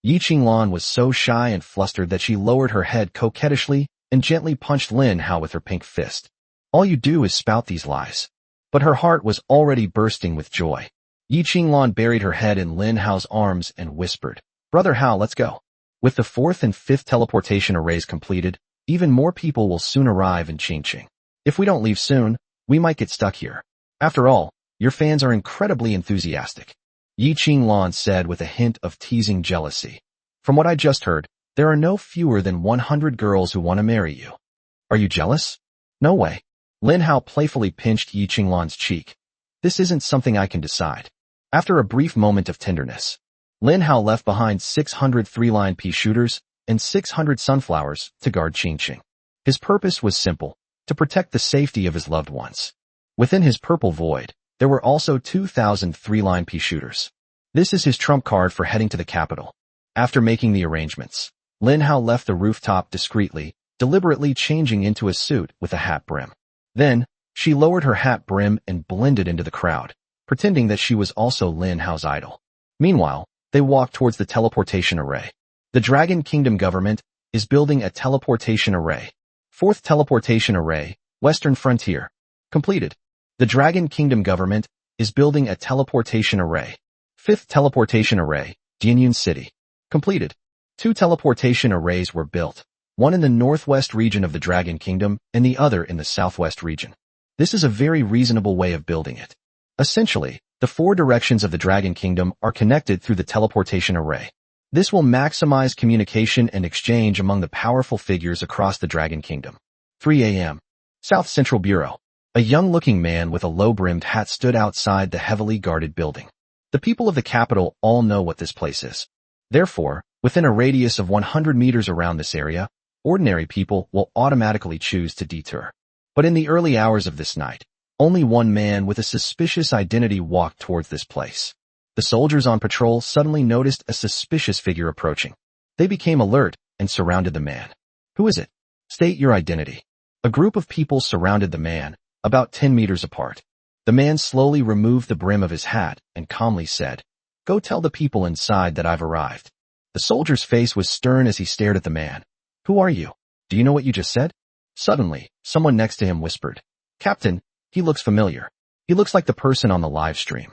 Yi Qinglan was so shy and flustered that she lowered her head coquettishly and gently punched Lin Hao with her pink fist. All you do is spout these lies. But her heart was already bursting with joy. Yi Qinglan buried her head in Lin Hao's arms and whispered, Brother Hao, let's go. With the fourth and fifth teleportation arrays completed, even more people will soon arrive in Qingcheng. If we don't leave soon, we might get stuck here. After all, your fans are incredibly enthusiastic. Yi Qinglan said with a hint of teasing jealousy. From what I just heard, there are no fewer than 100 girls who want to marry you. Are you jealous? No way. Lin Hao playfully pinched Yi Qinglan's cheek. This isn't something I can decide. After a brief moment of tenderness, Lin Hao left behind 600 three-line pea shooters and 600 sunflowers to guard Qingcheng. His purpose was simple, to protect the safety of his loved ones. Within his purple void, there were also 2,000 three-line pea shooters. This is his trump card for heading to the capital. After making the arrangements, Lin Hao left the rooftop discreetly, deliberately changing into a suit with a hat brim. Then, she lowered her hat brim and blended into the crowd, pretending that she was also Lin Hao's idol. Meanwhile, they walked towards the teleportation array. The Dragon Kingdom government is building a teleportation array. Fourth teleportation array, Western Frontier. Completed. The Dragon Kingdom government is building a teleportation array. Fifth teleportation array, Jianyun City. Completed. 2 teleportation arrays were built, one in the northwest region of the Dragon Kingdom and the other in the southwest region. This is a very reasonable way of building it. Essentially, the 4 directions of the Dragon Kingdom are connected through the teleportation array. This will maximize communication and exchange among the powerful figures across the Dragon Kingdom. 3 a.m. South Central Bureau. A young-looking man with a low-brimmed hat stood outside the heavily guarded building. The people of the capital all know what this place is. Therefore, within a radius of 100 meters around this area, ordinary people will automatically choose to detour. But in the early hours of this night, only one man with a suspicious identity walked towards this place. The soldiers on patrol suddenly noticed a suspicious figure approaching. They became alert and surrounded the man. Who is it? State your identity. A group of people surrounded the man, about 10 meters apart. The man slowly removed the brim of his hat and calmly said, "Go tell the people inside that I've arrived." The soldier's face was stern as he stared at the man. "Who are you? Do you know what you just said?" Suddenly, someone next to him whispered, "Captain, he looks familiar. He looks like the person on the live stream."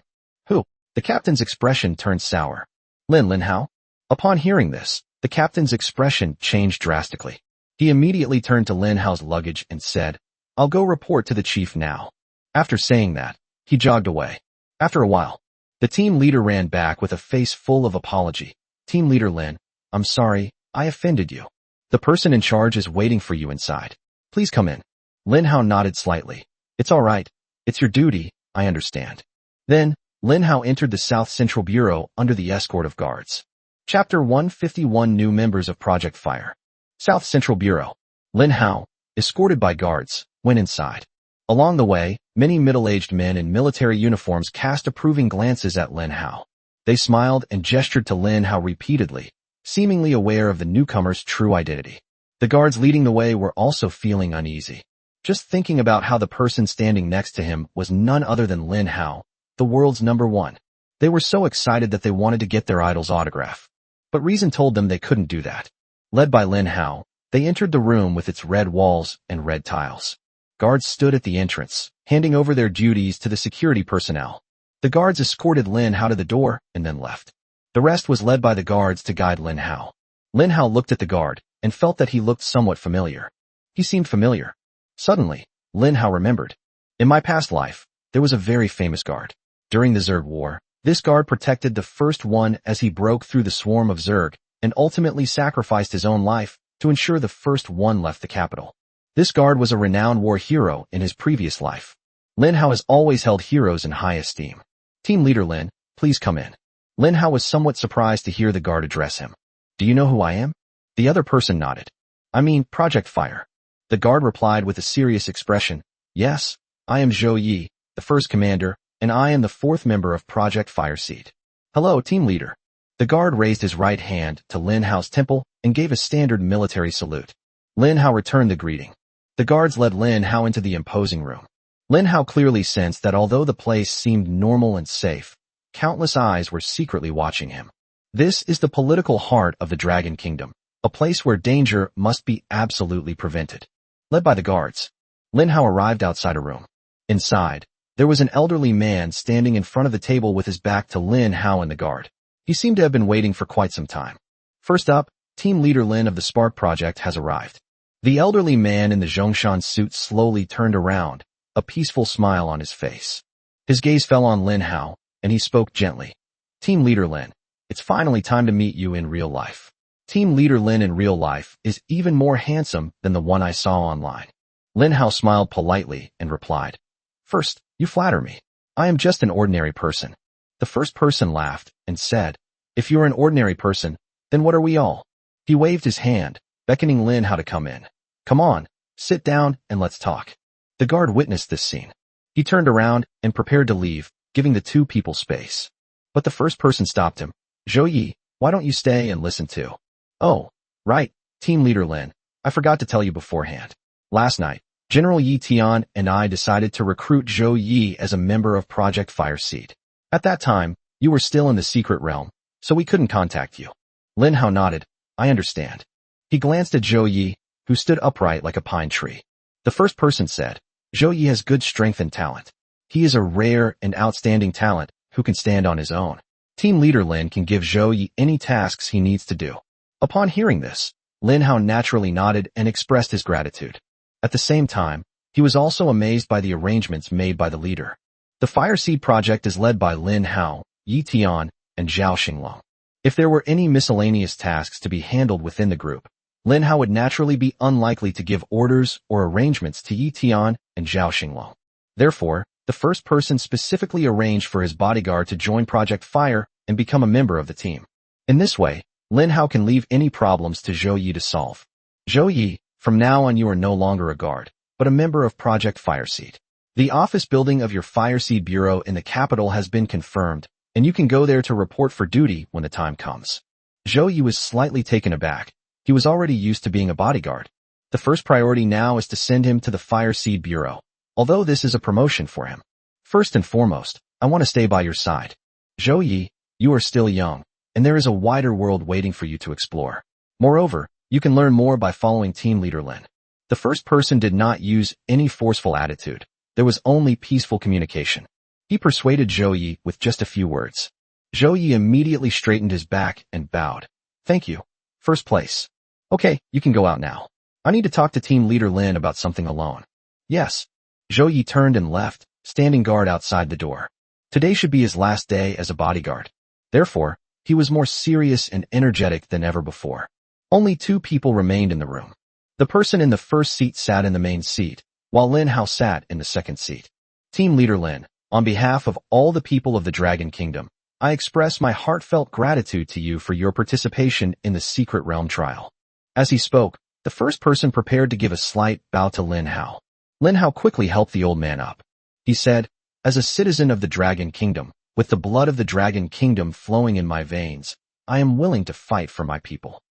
"Who?" The captain's expression turned sour. Lin Hao." Upon hearing this, the captain's expression changed drastically. He immediately turned to Lin Hao's luggage and said, "I'll go report to the chief now." After saying that, he jogged away. After a while, the team leader ran back with a face full of apology. "Team leader Lin, I'm sorry, I offended you. The person in charge is waiting for you inside. Please come in." Lin Hao nodded slightly. "It's all right. It's your duty, I understand." Then, Lin Hao entered the South Central Bureau under the escort of guards. Chapter 151 New Members of Project Fire. South Central Bureau. Lin Hao, escorted by guards, went inside. Along the way, many middle-aged men in military uniforms cast approving glances at Lin Hao. They smiled and gestured to Lin Hao repeatedly, seemingly aware of the newcomer's true identity. The guards leading the way were also feeling uneasy. Just thinking about how the person standing next to him was none other than Lin Hao, the world's #1. They were so excited that they wanted to get their idol's autograph. But reason told them they couldn't do that. Led by Lin Hao, they entered the room with its red walls and red tiles. Guards stood at the entrance, handing over their duties to the security personnel. The guards escorted Lin Hao to the door and then left. The rest was led by the guards to guide Lin Hao. Lin Hao looked at the guard and felt that he looked somewhat familiar. He seemed familiar. Suddenly, Lin Hao remembered. In my past life, there was a very famous guard. During the Zerg War, this guard protected the first one as he broke through the swarm of Zerg and ultimately sacrificed his own life to ensure the first one left the capital. This guard was a renowned war hero in his previous life. Lin Hao has always held heroes in high esteem. "Team leader Lin, please come in." Lin Hao was somewhat surprised to hear the guard address him. "Do you know who I am?" The other person nodded. "I mean, Project Fire." The guard replied with a serious expression, "Yes, I am Zhou Yi, the first commander, and I am the 4th member of Project Fire Seed." "Hello, team leader." The guard raised his right hand to Lin Hao's temple and gave a standard military salute. Lin Hao returned the greeting. The guards led Lin Hao into the imposing room. Lin Hao clearly sensed that although the place seemed normal and safe, countless eyes were secretly watching him. This is the political heart of the Dragon Kingdom, a place where danger must be absolutely prevented. Led by the guards, Lin Hao arrived outside a room. Inside, there was an elderly man standing in front of the table with his back to Lin Hao and the guard. He seemed to have been waiting for quite some time. First up, team leader Lin of the Spark Project has arrived. The elderly man in the Zhongshan suit slowly turned around, a peaceful smile on his face. His gaze fell on Lin Hao, and he spoke gently. "Team leader Lin, it's finally time to meet you in real life." Team leader Lin in real life is even more handsome than the one I saw online. Lin Hao smiled politely and replied, "First, you flatter me. I am just an ordinary person." The first person laughed and said, "If you're an ordinary person, then what are we all?" He waved his hand, beckoning Lin Hao to come in. "Come on, sit down and let's talk." The guard witnessed this scene. He turned around and prepared to leave, giving the 2 people space. But the first person stopped him. "Zhou Yi, why don't you stay and listen too?" "Oh, right, team leader Lin, I forgot to tell you beforehand. Last night, General Yi Tian and I decided to recruit Zhou Yi as a member of Project Fire Seed. At that time, you were still in the secret realm, so we couldn't contact you." Lin Hao nodded. "I understand." He glanced at Zhou Yi, who stood upright like a pine tree. The first person said, "Zhou Yi has good strength and talent. He is a rare and outstanding talent who can stand on his own. Team leader Lin can give Zhou Yi any tasks he needs to do. Upon hearing this, Lin Hao naturally nodded and expressed his gratitude. At the same time, he was also amazed by the arrangements made by the leader. The Fire Seed project is led by Lin Hao, Yi Tian, and Zhao Xinglong. If there were any miscellaneous tasks to be handled within the group, Lin Hao would naturally be unlikely to give orders or arrangements to Yi Tian and Zhao Xinglong. Therefore, the first person specifically arranged for his bodyguard to join Project Fire and become a member of the team. In this way, Lin Hao can leave any problems to Zhou Yi to solve. Zhou Yi, from now on you are no longer a guard, but a member of Project Fireseed. The office building of your Fireseed Bureau in the capital has been confirmed, and you can go there to report for duty when the time comes. Zhou Yi was slightly taken aback. He was already used to being a bodyguard. The first priority now is to send him to the Fireseed Bureau, although this is a promotion for him. First and foremost, I want to stay by your side. Zhou Yi, you are still young, and there is a wider world waiting for you to explore. Moreover, you can learn more by following Team Leader Lin. The first person did not use any forceful attitude. There was only peaceful communication. He persuaded Zhou Yi with just a few words. Zhou Yi immediately straightened his back and bowed. Thank you. First place. Okay, you can go out now. I need to talk to Team Leader Lin about something alone. Yes. Zhou Yi turned and left, standing guard outside the door. Today should be his last day as a bodyguard. Therefore, he was more serious and energetic than ever before. Only 2 people remained in the room. The person in the first seat sat in the main seat, while Lin Hao sat in the second seat. Team Leader Lin, on behalf of all the people of the Dragon Kingdom, I express my heartfelt gratitude to you for your participation in the Secret Realm trial. As he spoke, the first person prepared to give a slight bow to Lin Hao. Lin Hao quickly helped the old man up. He said, as a citizen of the Dragon Kingdom, with the blood of the Dragon Kingdom flowing in my veins, I am willing to fight for my people.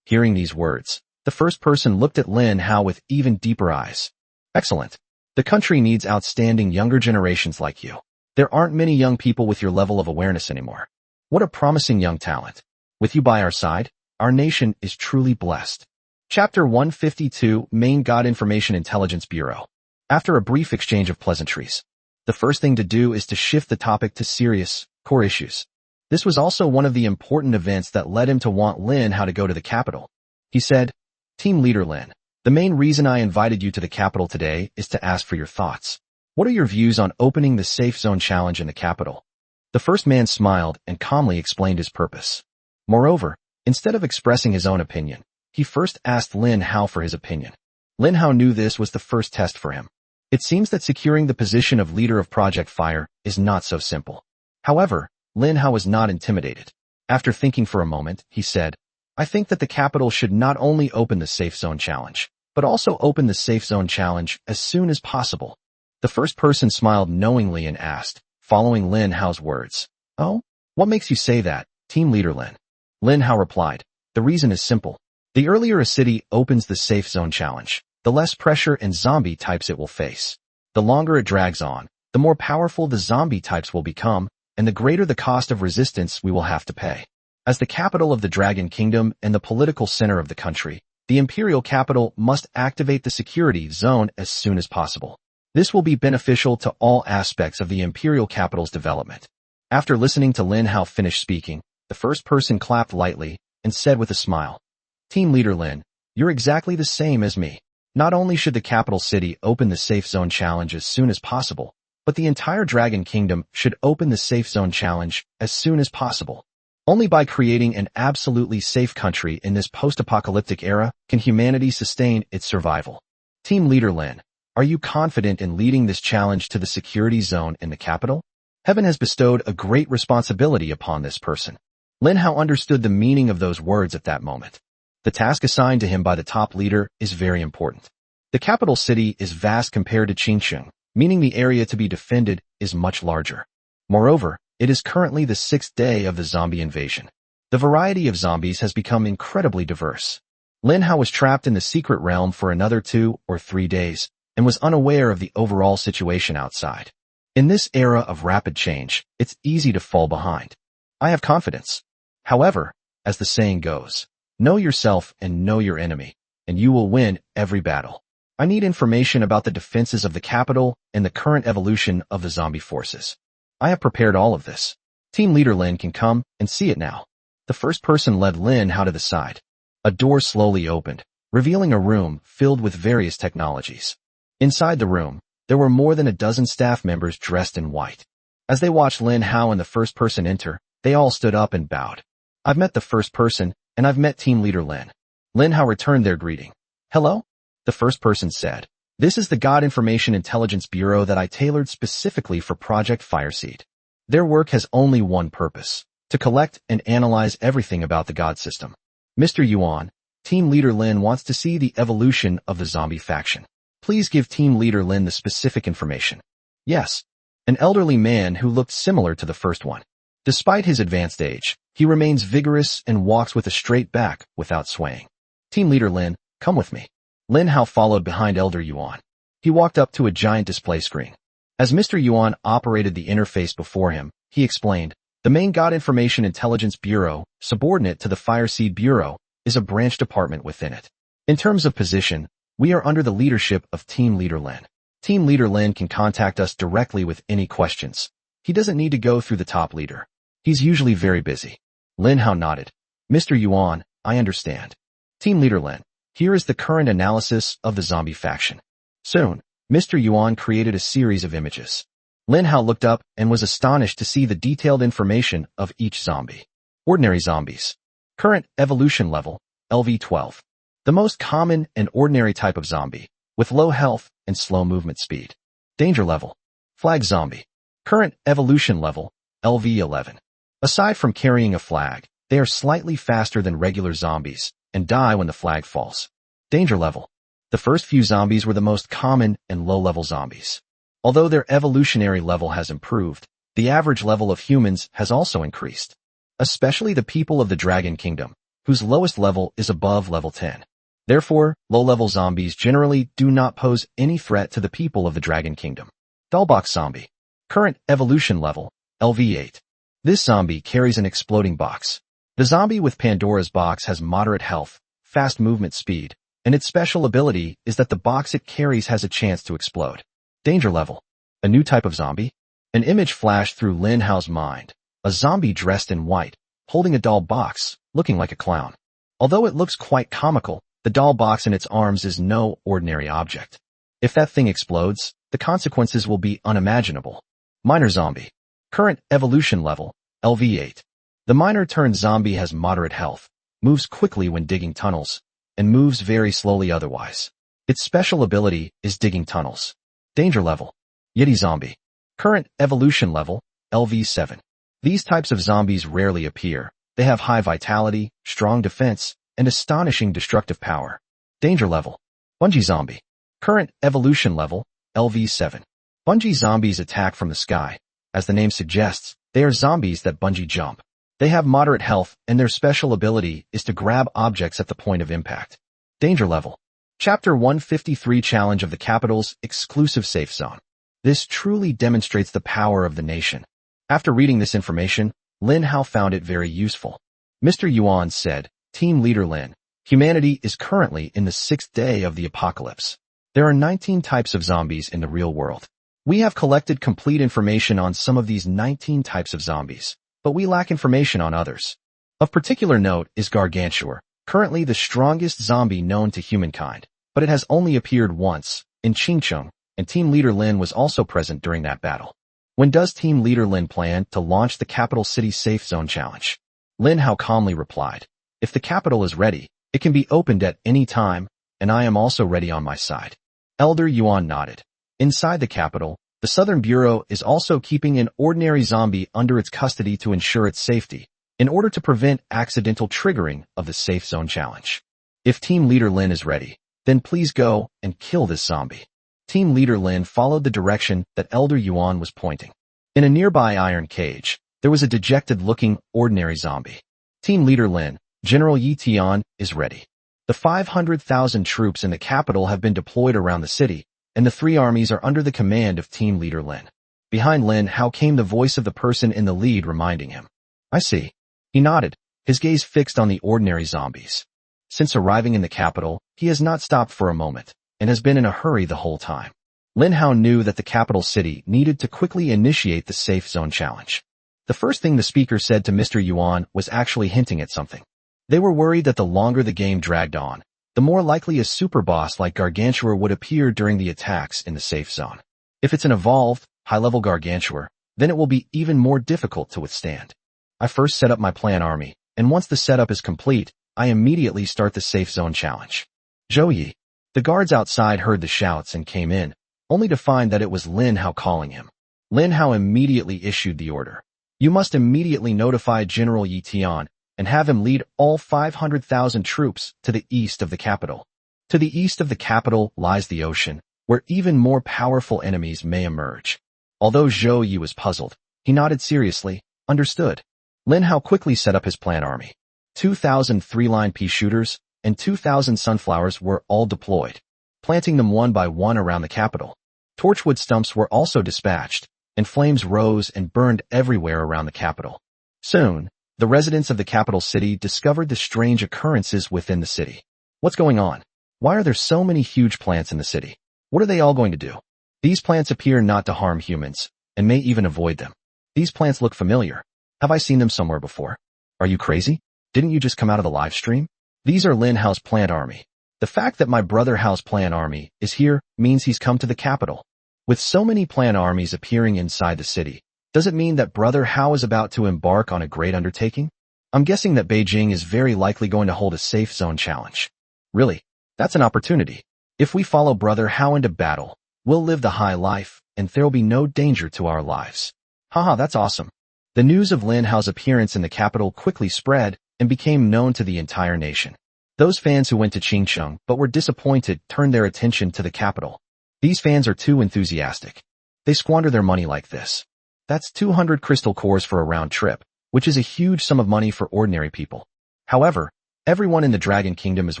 Hearing these words, the first person looked at Lin Hao with even deeper eyes. Excellent. The country needs outstanding younger generations like you. There aren't many young people with your level of awareness anymore. What a promising young talent. With you by our side, our nation is truly blessed. Chapter 152, Main God Information Intelligence Bureau. After a brief exchange of pleasantries, the first thing to do is to shift the topic to serious, core issues. This was also one of the important events that led him to want Lin Hao to go to the capital. He said, Team Leader Lin, the main reason I invited you to the capital today is to ask for your thoughts. What are your views on opening the Safe Zone Challenge in the capital? The first man smiled and calmly explained his purpose. Moreover, instead of expressing his own opinion, he first asked Lin Hao for his opinion. Lin Hao knew this was the first test for him. It seems that securing the position of leader of Project Fire is not so simple. However, Lin Hao was not intimidated. After thinking for a moment, he said, I think that the capital should not only open the Safe Zone Challenge, but also open the Safe Zone Challenge as soon as possible. The first person smiled knowingly and asked, following Lin Hao's words, Oh? What makes you say that, Team Leader Lin? Lin Hao replied, The reason is simple. The earlier a city opens the Safe Zone Challenge, the less pressure and zombie types it will face. The longer it drags on, the more powerful the zombie types will become, and the greater the cost of resistance we will have to pay. As the capital of the Dragon Kingdom and the political center of the country, the Imperial Capital must activate the security zone as soon as possible. This will be beneficial to all aspects of the Imperial Capital's development. After listening to Lin Hao finish speaking, the first person clapped lightly and said with a smile, Team Leader Lin, you're exactly the same as me. Not only should the capital city open the Safe Zone Challenge as soon as possible, but the entire Dragon Kingdom should open the Safe Zone Challenge as soon as possible. Only by creating an absolutely safe country in this post-apocalyptic era can humanity sustain its survival. Team Leader Lin, are you confident in leading this challenge to the security zone in the capital? Heaven has bestowed a great responsibility upon this person. Lin Hao understood the meaning of those words at that moment. The task assigned to him by the top leader is very important. The capital city is vast compared to Qingcheng, meaning the area to be defended is much larger. Moreover, it is currently the 6th day of the zombie invasion. The variety of zombies has become incredibly diverse. Lin Hao was trapped in the secret realm for another 2 or 3 days and was unaware of the overall situation outside. In this era of rapid change, it's easy to fall behind. I have confidence. However, as the saying goes, know yourself and know your enemy, and you will win every battle. I need information about the defenses of the capital and the current evolution of the zombie forces. I have prepared all of this. Team Leader Lin can come and see it now. The first person led Lin Hao to the side. A door slowly opened, revealing a room filled with various technologies. Inside the room, there were more than a dozen staff members dressed in white. As they watched Lin Hao and the first person enter, they all stood up and bowed. I've met the first person, and I've met Team Leader Lin. Lin Hao returned their greeting. Hello? The first person said. This is the God Information Intelligence Bureau that I tailored specifically for Project Fireseed. Their work has only one purpose, to collect and analyze everything about the God system. Mr. Yuan, Team Leader Lin wants to see the evolution of the zombie faction. Please give Team Leader Lin the specific information. Yes. An elderly man who looked similar to the first one. Despite his advanced age, he remains vigorous and walks with a straight back without swaying. Team Leader Lin, come with me. Lin Hao followed behind Elder Yuan. He walked up to a giant display screen. As Mr. Yuan operated the interface before him, he explained, the main God Information Intelligence Bureau, subordinate to the Fireseed Bureau, is a branch department within it. In terms of position, we are under the leadership of Team Leader Lin. Team Leader Lin can contact us directly with any questions. He doesn't need to go through the top leader. He's usually very busy. Lin Hao nodded. Mr. Yuan, I understand. Team Leader Lin, here is the current analysis of the zombie faction. Soon, Mr. Yuan created a series of images. Lin Hao looked up and was astonished to see the detailed information of each zombie. Ordinary zombies. Current evolution level, LV12. The most common and ordinary type of zombie, with low health and slow movement speed. Danger level. Flag zombie. Current evolution level, LV11. Aside from carrying a flag, they are slightly faster than regular zombies and die when the flag falls. Danger level. The first few zombies were the most common and low-level zombies. Although their evolutionary level has improved, the average level of humans has also increased. Especially the people of the Dragon Kingdom, whose lowest level is above level 10. Therefore, low-level zombies generally do not pose any threat to the people of the Dragon Kingdom. Dollbox zombie. Current evolution level, LV8. This zombie carries an exploding box. The zombie with Pandora's box has moderate health, fast movement speed, and its special ability is that the box it carries has a chance to explode. Danger level. A new type of zombie? An image flashed through Lin Hao's mind. A zombie dressed in white, holding a doll box, looking like a clown. Although it looks quite comical, the doll box in its arms is no ordinary object. If that thing explodes, the consequences will be unimaginable. Miner zombie. Current evolution level, LV8. The miner-turned zombie has moderate health, moves quickly when digging tunnels, and moves very slowly otherwise. Its special ability is digging tunnels. Danger level. Yeti zombie. Current evolution level, LV7. These types of zombies rarely appear. They have high vitality, strong defense, and astonishing destructive power. Danger level. Bungee zombie. Current evolution level, LV7. Bungee zombies attack from the sky. As the name suggests, they are zombies that bungee jump. They have moderate health, and their special ability is to grab objects at the point of impact. Danger level. Chapter 153 Challenge of the Capital's Exclusive Safe Zone. This truly demonstrates the power of the nation. After reading this information, Lin Hao found it very useful. Mr. Yuan said, Team Leader Lin, humanity is currently in the 6th day of the apocalypse. There are 19 types of zombies in the real world. We have collected complete information on some of these 19 types of zombies, but we lack information on others. Of particular note is Gargantuar, currently the strongest zombie known to humankind, but it has only appeared once, in Qingcheng, and Team Leader Lin was also present during that battle. When does Team Leader Lin plan to launch the Capital City Safe Zone Challenge? Lin Hao calmly replied, if the capital is ready, it can be opened at any time, and I am also ready on my side. Elder Yuan nodded. Inside the capital, the Southern Bureau is also keeping an ordinary zombie under its custody to ensure its safety, in order to prevent accidental triggering of the Safe Zone Challenge. If Team Leader Lin is ready, then please go and kill this zombie. Team Leader Lin followed the direction that Elder Yuan was pointing. In a nearby iron cage, there was a dejected-looking, ordinary zombie. Team Leader Lin, General Yi Tian, is ready. The 500,000 troops in the capital have been deployed around the city, and the 3 armies are under the command of Team Leader Lin. Behind Lin Hao came the voice of the person in the lead reminding him. I see. He nodded, his gaze fixed on the ordinary zombies. Since arriving in the capital, he has not stopped for a moment. and has been in a hurry the whole time. Lin Hao knew that the capital city needed to quickly initiate the safe zone challenge. The first thing the speaker said to Mr. Yuan was actually hinting at something. They were worried that the longer the game dragged on, the more likely a super boss like Gargantua would appear during the attacks in the safe zone. If it's an evolved, high-level Gargantua, then it will be even more difficult to withstand. I first set up my plan army, and once the setup is complete, I immediately start the safe zone challenge. Zhou Yi. The guards outside heard the shouts and came in, only to find that it was Lin Hao calling him. Lin Hao immediately issued the order. You must immediately notify General Yi Tian and have him lead all 500,000 troops to the east of the capital. To the east of the capital lies the ocean, where even more powerful enemies may emerge. Although Zhou Yi was puzzled, he nodded seriously, understood. Lin Hao quickly set up his plan army. 2,000 three-line pea shooters and 2,000 sunflowers were all deployed, planting them one by one around the capital. Torchwood stumps were also dispatched, and flames rose and burned everywhere around the capital. Soon, the residents of the capital city discovered the strange occurrences within the city. What's going on? Why are there so many huge plants in the city? What are they all going to do? These plants appear not to harm humans, and may even avoid them. These plants look familiar. Have I seen them somewhere before? Are you crazy? Didn't you just come out of the live stream? These are Lin Hao's plant army. The fact that my brother Hao's plant army is here means he's come to the capital. With so many plant armies appearing inside the city, does it mean that brother Hao is about to embark on a great undertaking? I'm guessing that Beijing is very likely going to hold a safe zone challenge. Really? That's an opportunity. If we follow brother Hao into battle, we'll live the high life, and there'll be no danger to our lives. Haha, that's awesome. The news of Lin Hao's appearance in the capital quickly spread and became known to the entire nation. Those fans who went to Qingcheng but were disappointed turned their attention to the capital. These fans are too enthusiastic. They squander their money like this. That's 200 crystal cores for a round trip, which is a huge sum of money for ordinary people. However, everyone in the Dragon Kingdom is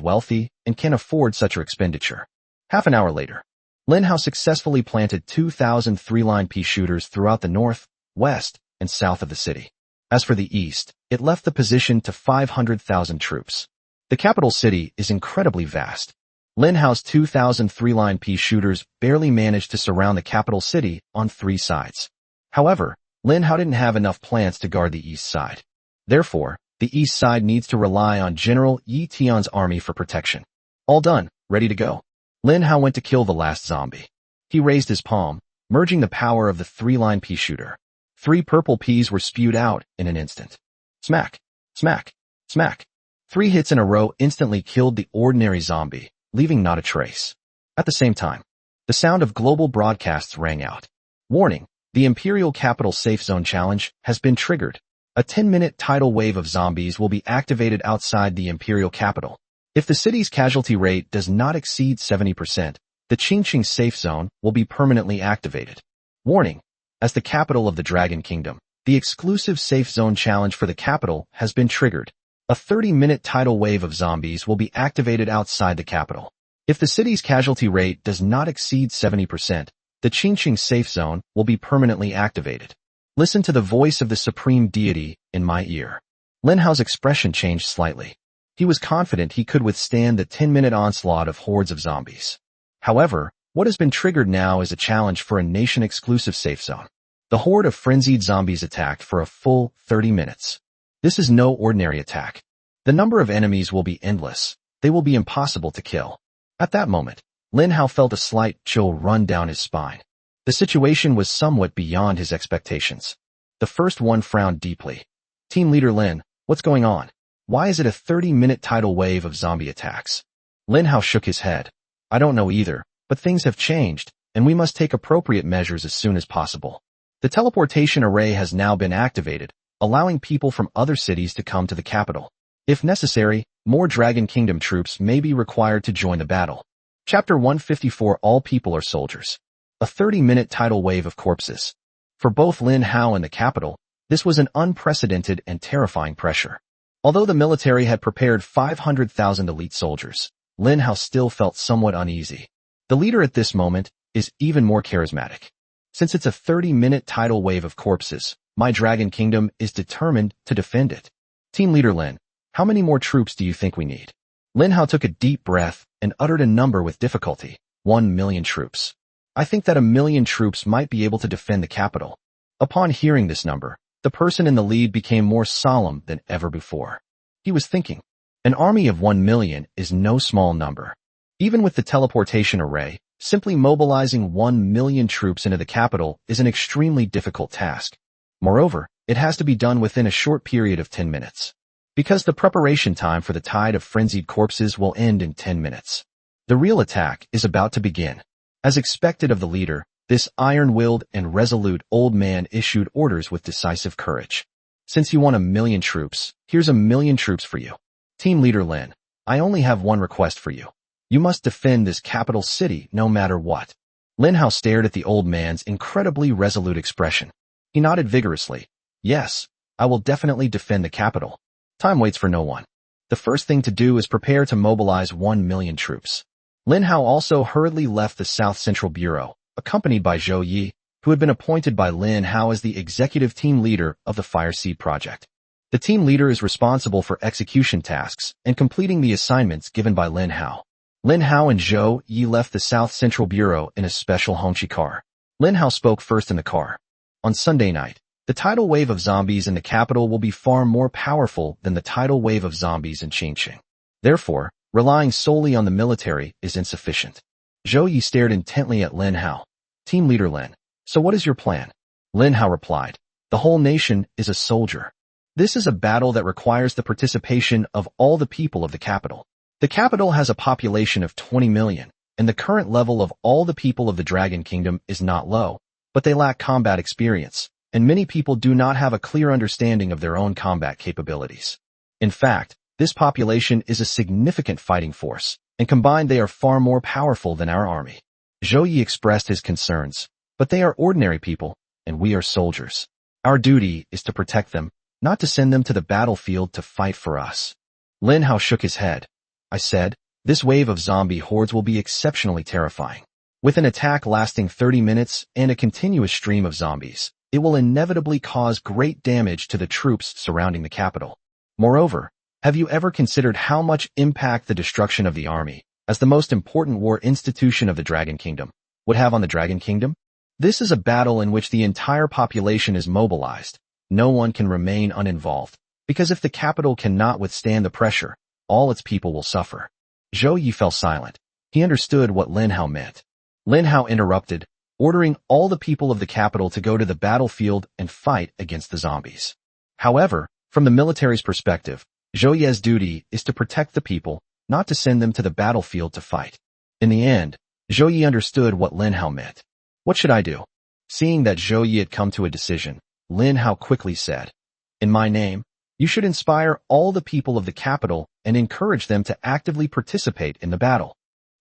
wealthy and can afford such an expenditure. Half an hour later, Lin Hao successfully planted 2,000 three-line pea shooters throughout the north, west, and south of the city. As for the east, it left the position to 500,000 troops. The capital city is incredibly vast. Lin Hao's 2,000 three-line pea shooters barely managed to surround the capital city on 3 sides. However, Lin Hao didn't have enough plants to guard the east side. Therefore, the east side needs to rely on General Yi Tian's army for protection. All done, ready to go. Lin Hao went to kill the last zombie. He raised his palm, merging the power of the 3-line pea shooter. 3 purple peas were spewed out in an instant. Smack, smack, smack. 3 hits in a row instantly killed the ordinary zombie, leaving not a trace. At the same time, the sound of global broadcasts rang out. Warning, the Imperial Capital Safe Zone Challenge has been triggered. A 10-minute tidal wave of zombies will be activated outside the Imperial Capital. If the city's casualty rate does not exceed 70%, the Qingcheng Safe Zone will be permanently activated. Warning, as the capital of the Dragon Kingdom, the exclusive Safe Zone Challenge for the capital has been triggered. A 30-minute tidal wave of zombies will be activated outside the capital. If the city's casualty rate does not exceed 70%, the Qingcheng Safe Zone will be permanently activated. Listen to the voice of the Supreme Deity in my ear. Lin Hao's expression changed slightly. He was confident he could withstand the 10-minute onslaught of hordes of zombies. However, what has been triggered now is a challenge for a nation-exclusive safe zone. The horde of frenzied zombies attacked for a full 30 minutes. This is no ordinary attack. The number of enemies will be endless. They will be impossible to kill. At that moment, Lin Hao felt a slight chill run down his spine. The situation was somewhat beyond his expectations. The first one frowned deeply. Team Leader Lin, what's going on? Why is it a 30-minute tidal wave of zombie attacks? Lin Hao shook his head. I don't know either, but things have changed, and we must take appropriate measures as soon as possible. The teleportation array has now been activated, allowing people from other cities to come to the capital. If necessary, more Dragon Kingdom troops may be required to join the battle. Chapter 154 All People Are Soldiers. A 30-minute tidal wave of corpses. For both Lin Hao and the capital, this was an unprecedented and terrifying pressure. Although the military had prepared 500,000 elite soldiers, Lin Hao still felt somewhat uneasy. The leader at this moment is even more charismatic. Since it's a 30-minute tidal wave of corpses, my Dragon Kingdom is determined to defend it. Team Leader Lin, how many more troops do you think we need? Lin Hao took a deep breath and uttered a number with difficulty. 1 million troops. I think that 1 million troops might be able to defend the capital. Upon hearing this number, the person in the lead became more solemn than ever before. He was thinking, an army of 1 million is no small number. Even with the teleportation array, simply mobilizing 1 million troops into the capital is an extremely difficult task. Moreover, it has to be done within a short period of 10 minutes. Because the preparation time for the tide of frenzied corpses will end in 10 minutes. The real attack is about to begin. As expected of the leader, this iron-willed and resolute old man issued orders with decisive courage. Since you want 1 million troops, here's 1 million troops for you. Team leader Lin, I only have one request for you. You must defend this capital city no matter what. Lin Hao stared at the old man's incredibly resolute expression. He nodded vigorously. Yes, I will definitely defend the capital. Time waits for no one. The first thing to do is prepare to mobilize 1 million troops. Lin Hao also hurriedly left the South Central Bureau, accompanied by Zhou Yi, who had been appointed by Lin Hao as the executive team leader of the Fire Seed project. The team leader is responsible for execution tasks and completing the assignments given by Lin Hao. Lin Hao and Zhou Yi left the South Central Bureau in a special Hongqi car. Lin Hao spoke first in the car. On Sunday night, the tidal wave of zombies in the capital will be far more powerful than the tidal wave of zombies in Changqing. Therefore, relying solely on the military is insufficient. Zhou Yi stared intently at Lin Hao. Team leader Lin, so what is your plan? Lin Hao replied, the whole nation is a soldier. This is a battle that requires the participation of all the people of the capital. The capital has a population of 20 million, and the current level of all the people of the Dragon Kingdom is not low, but they lack combat experience, and many people do not have a clear understanding of their own combat capabilities. In fact, this population is a significant fighting force, and combined they are far more powerful than our army. Zhou Yi expressed his concerns, but they are ordinary people, and we are soldiers. Our duty is to protect them, not to send them to the battlefield to fight for us. Lin Hao shook his head. I said, this wave of zombie hordes will be exceptionally terrifying. With an attack lasting 30 minutes and a continuous stream of zombies, it will inevitably cause great damage to the troops surrounding the capital. Moreover, have you ever considered how much impact the destruction of the army, as the most important war institution of the Dragon Kingdom, would have on the Dragon Kingdom? This is a battle in which the entire population is mobilized. No one can remain uninvolved, because if the capital cannot withstand the pressure, all its people will suffer. Zhou Yi fell silent. He understood what Lin Hao meant. Lin Hao interrupted, ordering all the people of the capital to go to the battlefield and fight against the zombies. However, from the military's perspective, Zhou Yi's duty is to protect the people, not to send them to the battlefield to fight. In the end, Zhou Yi understood what Lin Hao meant. What should I do? Seeing that Zhou Yi had come to a decision, Lin Hao quickly said, in my name, you should inspire all the people of the capital and encourage them to actively participate in the battle.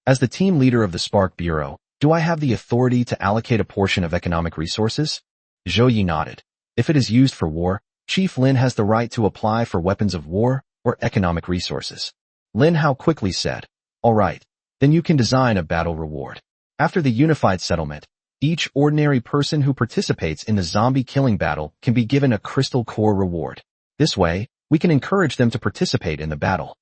As the team leader of the Spark Bureau, do I have the authority to allocate a portion of economic resources? Zhou Yi nodded. If it is used for war, Chief Lin has the right to apply for weapons of war or economic resources. Lin Hao quickly said, all right, then you can design a battle reward. After the unified settlement, each ordinary person who participates in the zombie killing battle can be given a crystal core reward. This way, we can encourage them to participate in the battle.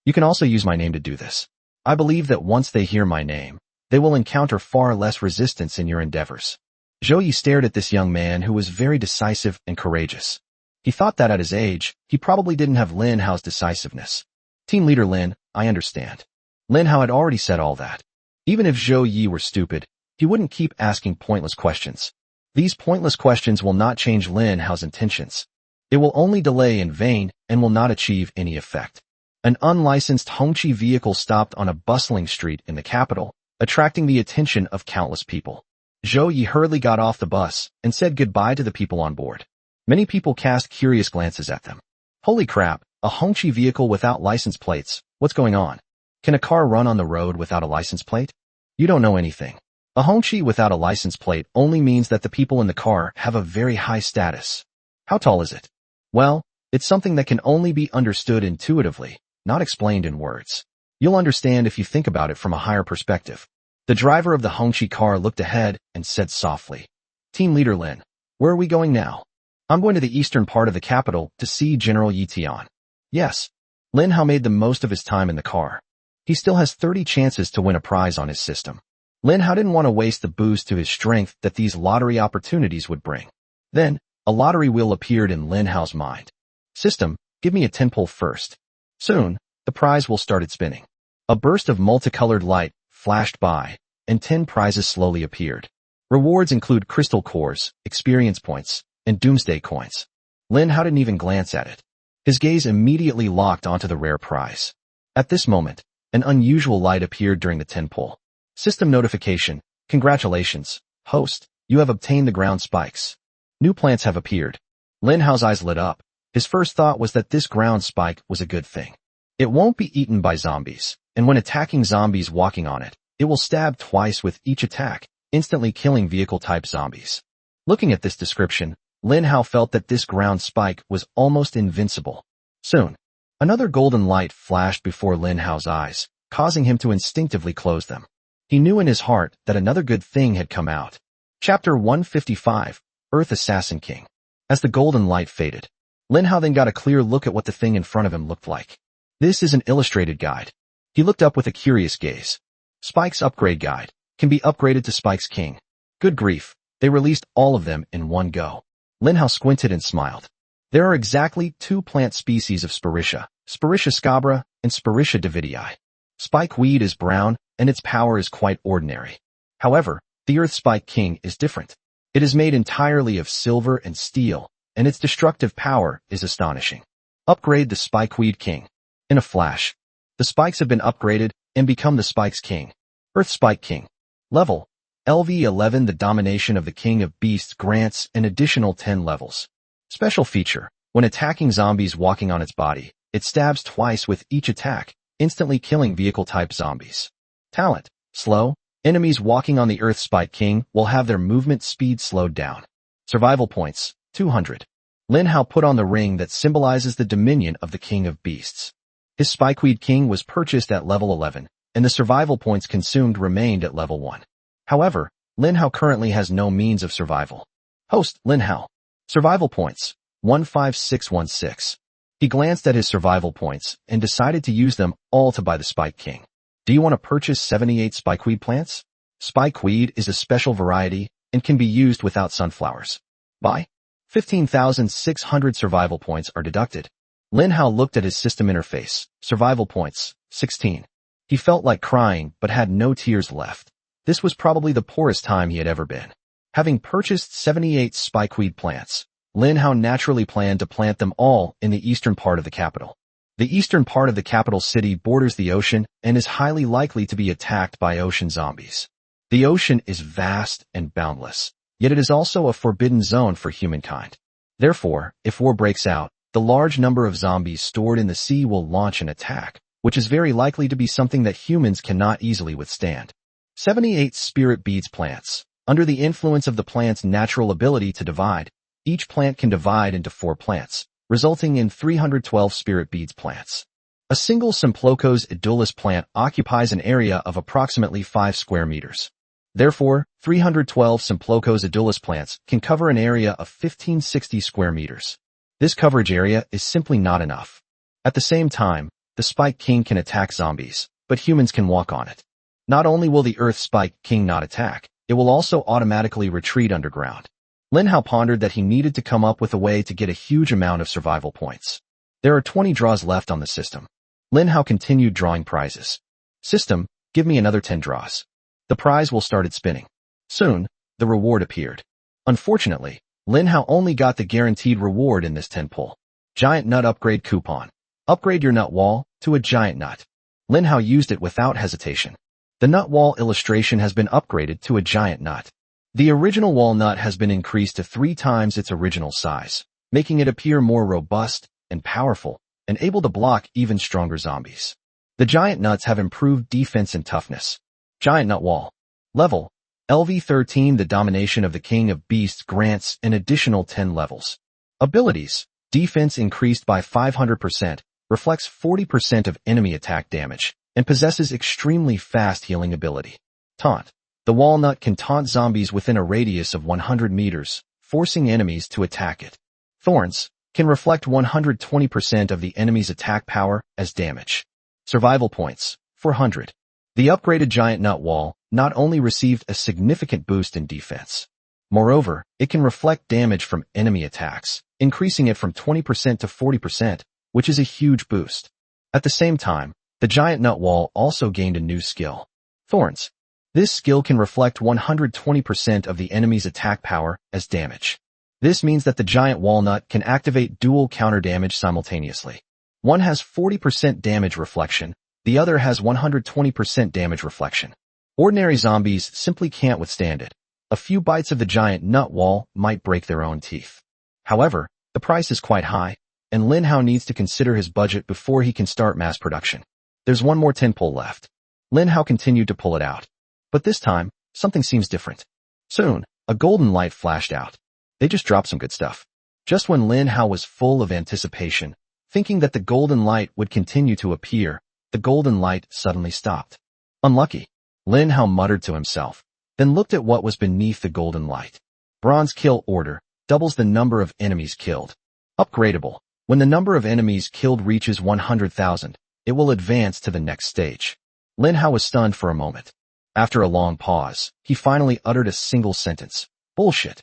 You can also use my name to do this. I believe that once they hear my name, they will encounter far less resistance in your endeavors. Zhou Yi stared at this young man who was very decisive and courageous. He thought that at his age, he probably didn't have Lin Hao's decisiveness. Team leader Lin, I understand. Lin Hao had already said all that. Even if Zhou Yi were stupid, he wouldn't keep asking pointless questions. These pointless questions will not change Lin Hao's intentions. It will only delay in vain and will not achieve any effect. An unlicensed Hongqi vehicle stopped on a bustling street in the capital, attracting the attention of countless people. Zhou Yi hurriedly got off the bus and said goodbye to the people on board. Many people cast curious glances at them. Holy crap, a Hongqi vehicle without license plates, what's going on? Can a car run on the road without a license plate? You don't know anything. A Hongqi without a license plate only means that the people in the car have a very high status. How tall is it? Well, it's something that can only be understood intuitively, not explained in words. You'll understand if you think about it from a higher perspective. The driver of the Hongqi car looked ahead and said softly, Team leader Lin, where are we going now? I'm going to the eastern part of the capital to see General Yi Tian. Yes. Lin Hao made the most of his time in the car. He still has 30 chances to win a prize on his system. Lin Hao didn't want to waste the boost to his strength that these lottery opportunities would bring. Then, a lottery wheel appeared in Lin Hao's mind. System, give me a 10 pull first. Soon, the prize wheel started spinning. A burst of multicolored light flashed by, and 10 prizes slowly appeared. Rewards include crystal cores, experience points, and doomsday coins. Lin Hao didn't even glance at it. His gaze immediately locked onto the rare prize. At this moment, an unusual light appeared during the 10 pull. System notification. Congratulations, host, you have obtained the ground spikes. New plants have appeared. Lin Hao's eyes lit up. His first thought was that this ground spike was a good thing. It won't be eaten by zombies, and when attacking zombies walking on it, it will stab twice with each attack, instantly killing vehicle-type zombies. Looking at this description, Lin Hao felt that this ground spike was almost invincible. Soon, another golden light flashed before Lin Hao's eyes, causing him to instinctively close them. He knew in his heart that another good thing had come out. Chapter 155, Earth Assassin King. As the golden light faded, Lin Hao then got a clear look at what the thing in front of him looked like. This is an illustrated guide. He looked up with a curious gaze. Spike's upgrade guide can be upgraded to Spike's King. Good grief, they released all of them in one go. Lin Hao squinted and smiled. There are exactly 2 plant species of Spiritia, Spiritia scabra and Spiritia davidii. Spike weed is brown, and its power is quite ordinary. However, the Earth Spike King is different. It is made entirely of silver and steel, and its destructive power is astonishing. Upgrade the Spikeweed King. In a flash, the spikes have been upgraded and become the Spike's King. Earth Spike King. Level. LV11. The domination of the King of Beasts grants an additional 10 levels. Special feature. When attacking zombies walking on its body, it stabs twice with each attack, instantly killing vehicle-type zombies. Talent. Slow. Enemies walking on the Earth Spike King will have their movement speed slowed down. Survival points. 200. Lin Hao put on the ring that symbolizes the dominion of the King of Beasts. His Spikeweed King was purchased at level 11, and the survival points consumed remained at level 1. However, Lin Hao currently has no means of survival. Host, Lin Hao. Survival points. 15616. He glanced at his survival points and decided to use them all to buy the Spike King. Do you want to purchase 78 spikeweed plants? Spikeweed is a special variety and can be used without sunflowers. Buy. 15,600 survival points are deducted. Lin Hao looked at his system interface. Survival points. 16. He felt like crying but had no tears left. This was probably the poorest time he had ever been. Having purchased 78 spikeweed plants, Lin Hao naturally planned to plant them all in the eastern part of the capital. The eastern part of the capital city borders the ocean and is highly likely to be attacked by ocean zombies. The ocean is vast and boundless, yet it is also a forbidden zone for humankind. Therefore, if war breaks out, the large number of zombies stored in the sea will launch an attack, which is very likely to be something that humans cannot easily withstand. 78 spirit beads plants. Under the influence of the plant's natural ability to divide, each plant can divide into 4 plants, resulting in 312 spirit beads plants. A single Simplocos edulis plant occupies an area of approximately 5 square meters. Therefore, 312 Simplocos edulis plants can cover an area of 1560 square meters. This coverage area is simply not enough. At the same time, the Spike King can attack zombies, but humans can walk on it. Not only will the Earth Spike King not attack, it will also automatically retreat underground. Lin Hao pondered that he needed to come up with a way to get a huge amount of survival points. There are 20 draws left on the system. Lin Hao continued drawing prizes. System, give me another 10 draws. The prize will start spinning. Soon, the reward appeared. Unfortunately, Lin Hao only got the guaranteed reward in this 10 pull. Giant Nut Upgrade Coupon. Upgrade your nut wall to a giant nut. Lin Hao used it without hesitation. The nut wall illustration has been upgraded to a giant nut. The original walnut has been increased to 3 times its original size, making it appear more robust and powerful and able to block even stronger zombies. The giant nuts have improved defense and toughness. Giant Nut Wall. Level. LV13. The domination of the King of Beasts grants an additional 10 levels. Abilities. Defense increased by 500%, reflects 40% of enemy attack damage, and possesses extremely fast healing ability. Taunt. The walnut can taunt zombies within a radius of 100 meters, forcing enemies to attack it. Thorns. Can reflect 120% of the enemy's attack power as damage. Survival points. 400. The upgraded giant nut wall not only received a significant boost in defense. Moreover, it can reflect damage from enemy attacks, increasing it from 20% to 40%, which is a huge boost. At the same time, the giant nut wall also gained a new skill. Thorns. This skill can reflect 120% of the enemy's attack power as damage. This means that the giant walnut can activate dual counter damage simultaneously. One has 40% damage reflection, the other has 120% damage reflection. Ordinary zombies simply can't withstand it. A few bites of the giant nut wall might break their own teeth. However, the price is quite high, and Lin Hao needs to consider his budget before he can start mass production. There's one more tin pull left. Lin Hao continued to pull it out. But this time, something seems different. Soon, a golden light flashed out. They just dropped some good stuff. Just when Lin Hao was full of anticipation, thinking that the golden light would continue to appear, the golden light suddenly stopped. Unlucky. Lin Hao muttered to himself, then looked at what was beneath the golden light. Bronze kill order, doubles the number of enemies killed. Upgradable. When the number of enemies killed reaches 100,000, it will advance to the next stage. Lin Hao was stunned for a moment. After a long pause, he finally uttered a single sentence. Bullshit.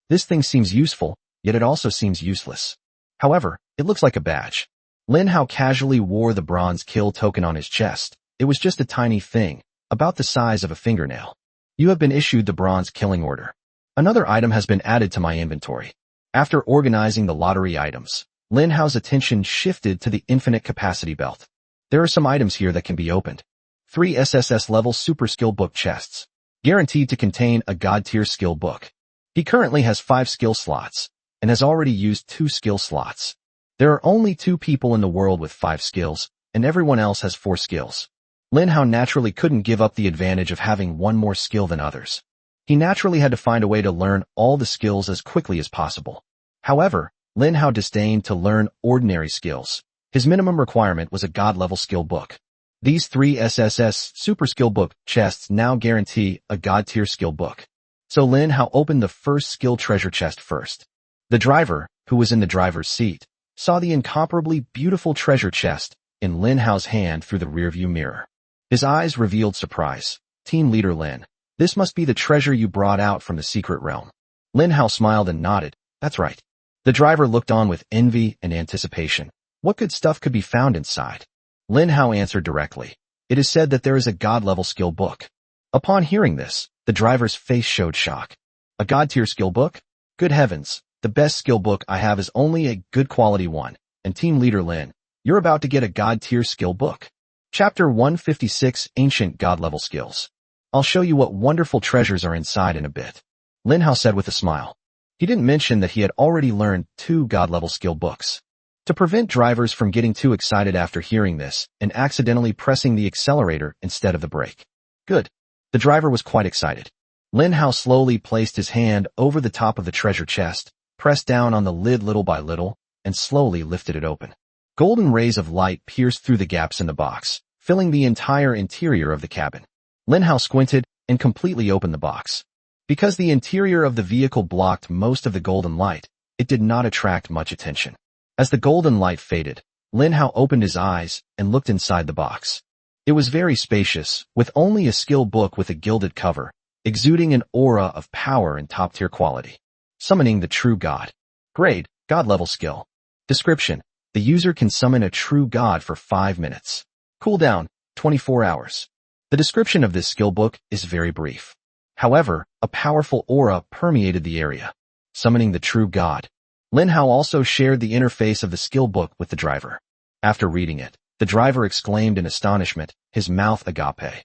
This thing seems useful, yet it also seems useless. However, it looks like a badge. Lin Hao casually wore the bronze kill token on his chest. It was just a tiny thing, about the size of a fingernail. You have been issued the bronze killing order. Another item has been added to my inventory. After organizing the lottery items, Lin Hao's attention shifted to the infinite capacity belt. There are some items here that can be opened. 3 SSS level super skill book chests, guaranteed to contain a god tier skill book. He currently has 5 skill slots, and has already used 2 skill slots. There are only 2 people in the world with 5 skills, and everyone else has 4 skills. Lin Hao naturally couldn't give up the advantage of having one more skill than others. He naturally had to find a way to learn all the skills as quickly as possible. However, Lin Hao disdained to learn ordinary skills. His minimum requirement was a god-level skill book. These 3 SSS super skill book chests now guarantee a god-tier skill book. So Lin Hao opened the first skill treasure chest first. The driver, who was in the driver's seat, saw the incomparably beautiful treasure chest in Lin Hao's hand through the rearview mirror. His eyes revealed surprise. Team leader Lin, this must be the treasure you brought out from the secret realm. Lin Hao smiled and nodded. That's right. The driver looked on with envy and anticipation. What good stuff could be found inside? Lin Hao answered directly. It is said that there is a god-level skill book. Upon hearing this, the driver's face showed shock. A god-tier skill book? Good heavens, the best skill book I have is only a good quality one, and team leader Lin, you're about to get a god-tier skill book. Chapter 156 Ancient God-Level Skills. I'll show you what wonderful treasures are inside in a bit. Lin Hao said with a smile. He didn't mention that he had already learned 2 god-level skill books. To prevent drivers from getting too excited after hearing this and accidentally pressing the accelerator instead of the brake. Good. The driver was quite excited. Lin Hao slowly placed his hand over the top of the treasure chest, pressed down on the lid little by little, and slowly lifted it open. Golden rays of light pierced through the gaps in the box, filling the entire interior of the cabin. Lin Hao squinted and completely opened the box. Because the interior of the vehicle blocked most of the golden light, it did not attract much attention. As the golden light faded, Lin Hao opened his eyes and looked inside the box. It was very spacious, with only a skill book with a gilded cover, exuding an aura of power and top-tier quality. Summoning the True God. Grade, God-level skill. Description. The user can summon a true god for 5 minutes. Cooldown, 24 hours. The description of this skill book is very brief. However, a powerful aura permeated the area. Summoning the True God. Lin Hao also shared the interface of the skill book with the driver. After reading it, the driver exclaimed in astonishment, his mouth agape.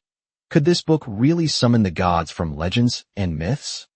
Could this book really summon the gods from legends and myths?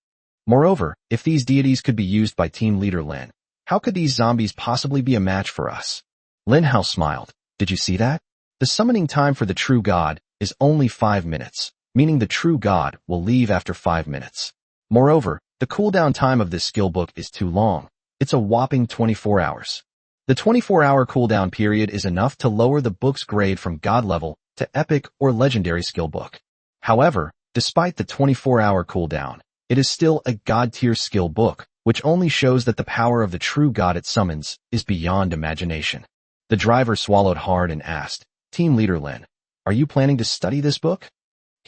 Moreover, if these deities could be used by team leader Lin, how could these zombies possibly be a match for us? Lin Hao smiled. Did you see that? The summoning time for the True God is only 5 minutes, meaning the True God will leave after 5 minutes. Moreover, the cooldown time of this skill book is too long. It's a whopping 24 hours. The 24-hour cooldown period is enough to lower the book's grade from God level to epic or legendary skill book. However, despite the 24-hour cooldown, it is still a god-tier skill book, which only shows that the power of the true god it summons is beyond imagination. The driver swallowed hard and asked, Team Leader Lin, are you planning to study this book?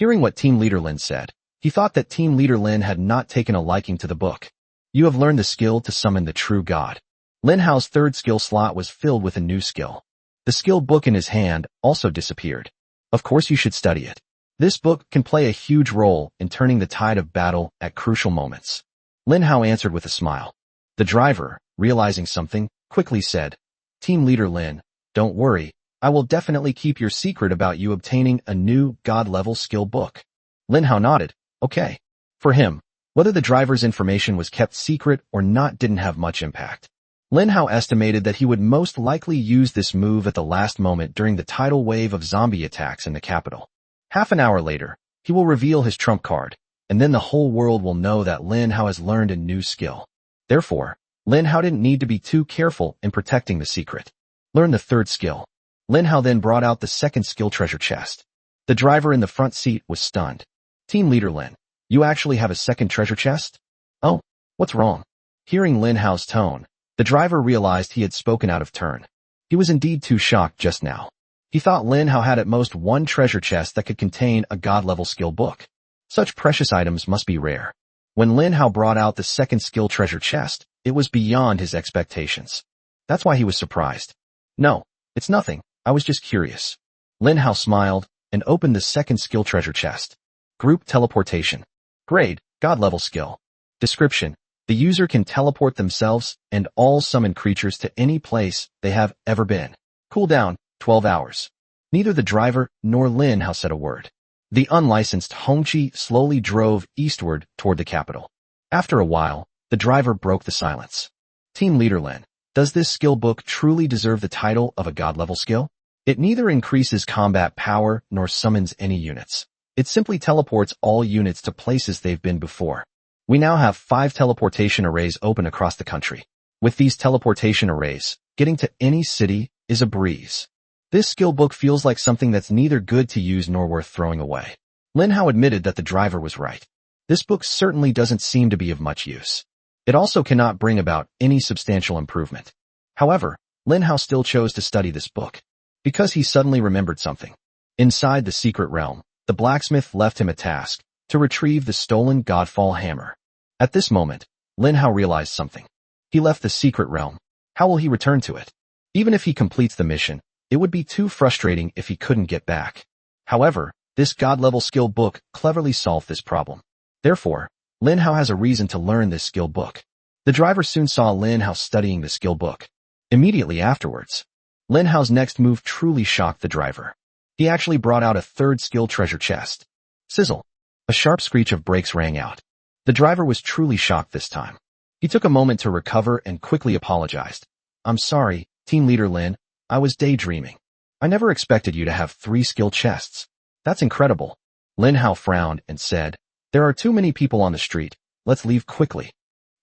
Hearing what Team Leader Lin said, he thought that Team Leader Lin had not taken a liking to the book. You have learned the skill to summon the true god. Lin Hao's third skill slot was filled with a new skill. The skill book in his hand also disappeared. Of course you should study it. This book can play a huge role in turning the tide of battle at crucial moments. Lin Hao answered with a smile. The driver, realizing something, quickly said, Team Leader Lin, don't worry, I will definitely keep your secret about you obtaining a new god-level skill book. Lin Hao nodded, okay. For him, whether the driver's information was kept secret or not didn't have much impact. Lin Hao estimated that he would most likely use this move at the last moment during the tidal wave of zombie attacks in the capital. Half an hour later, he will reveal his trump card, and then the whole world will know that Lin Hao has learned a new skill. Therefore, Lin Hao didn't need to be too careful in protecting the secret. Learn the third skill. Lin Hao then brought out the second skill treasure chest. The driver in the front seat was stunned. Team Leader Lin, you actually have a second treasure chest? Oh, what's wrong? Hearing Lin Hao's tone, the driver realized he had spoken out of turn. He was indeed too shocked just now. He thought Lin Hao had at most one treasure chest that could contain a god-level skill book. Such precious items must be rare. When Lin Hao brought out the second skill treasure chest, it was beyond his expectations. That's why he was surprised. No, it's nothing, I was just curious. Lin Hao smiled and opened the second skill treasure chest. Group teleportation. Grade, god-level skill. Description. The user can teleport themselves and all summoned creatures to any place they have ever been. Cooldown, 12 hours. Neither the driver nor Lin Hao said a word. The unlicensed Hongqi slowly drove eastward toward the capital. After a while, the driver broke the silence. Team Leader Lin, does this skill book truly deserve the title of a god-level skill? It neither increases combat power nor summons any units. It simply teleports all units to places they've been before. We now have 5 teleportation arrays open across the country. With these teleportation arrays, getting to any city is a breeze. This skill book feels like something that's neither good to use nor worth throwing away. Lin Hao admitted that the driver was right. This book certainly doesn't seem to be of much use. It also cannot bring about any substantial improvement. However, Lin Hao still chose to study this book, because he suddenly remembered something. Inside the secret realm, the blacksmith left him a task, to retrieve the stolen Godfall hammer. At this moment, Lin Hao realized something. He left the secret realm. How will he return to it? Even if he completes the mission, it would be too frustrating if he couldn't get back. However, this god-level skill book cleverly solved this problem. Therefore, Lin Hao has a reason to learn this skill book. The driver soon saw Lin Hao studying the skill book. Immediately afterwards, Lin Hao's next move truly shocked the driver. He actually brought out a third skill treasure chest. Sizzle. A sharp screech of brakes rang out. The driver was truly shocked this time. He took a moment to recover and quickly apologized. I'm sorry, Team Leader Lin, I was daydreaming. I never expected you to have 3 skill chests. That's incredible. Lin Hao frowned and said, there are too many people on the street, let's leave quickly.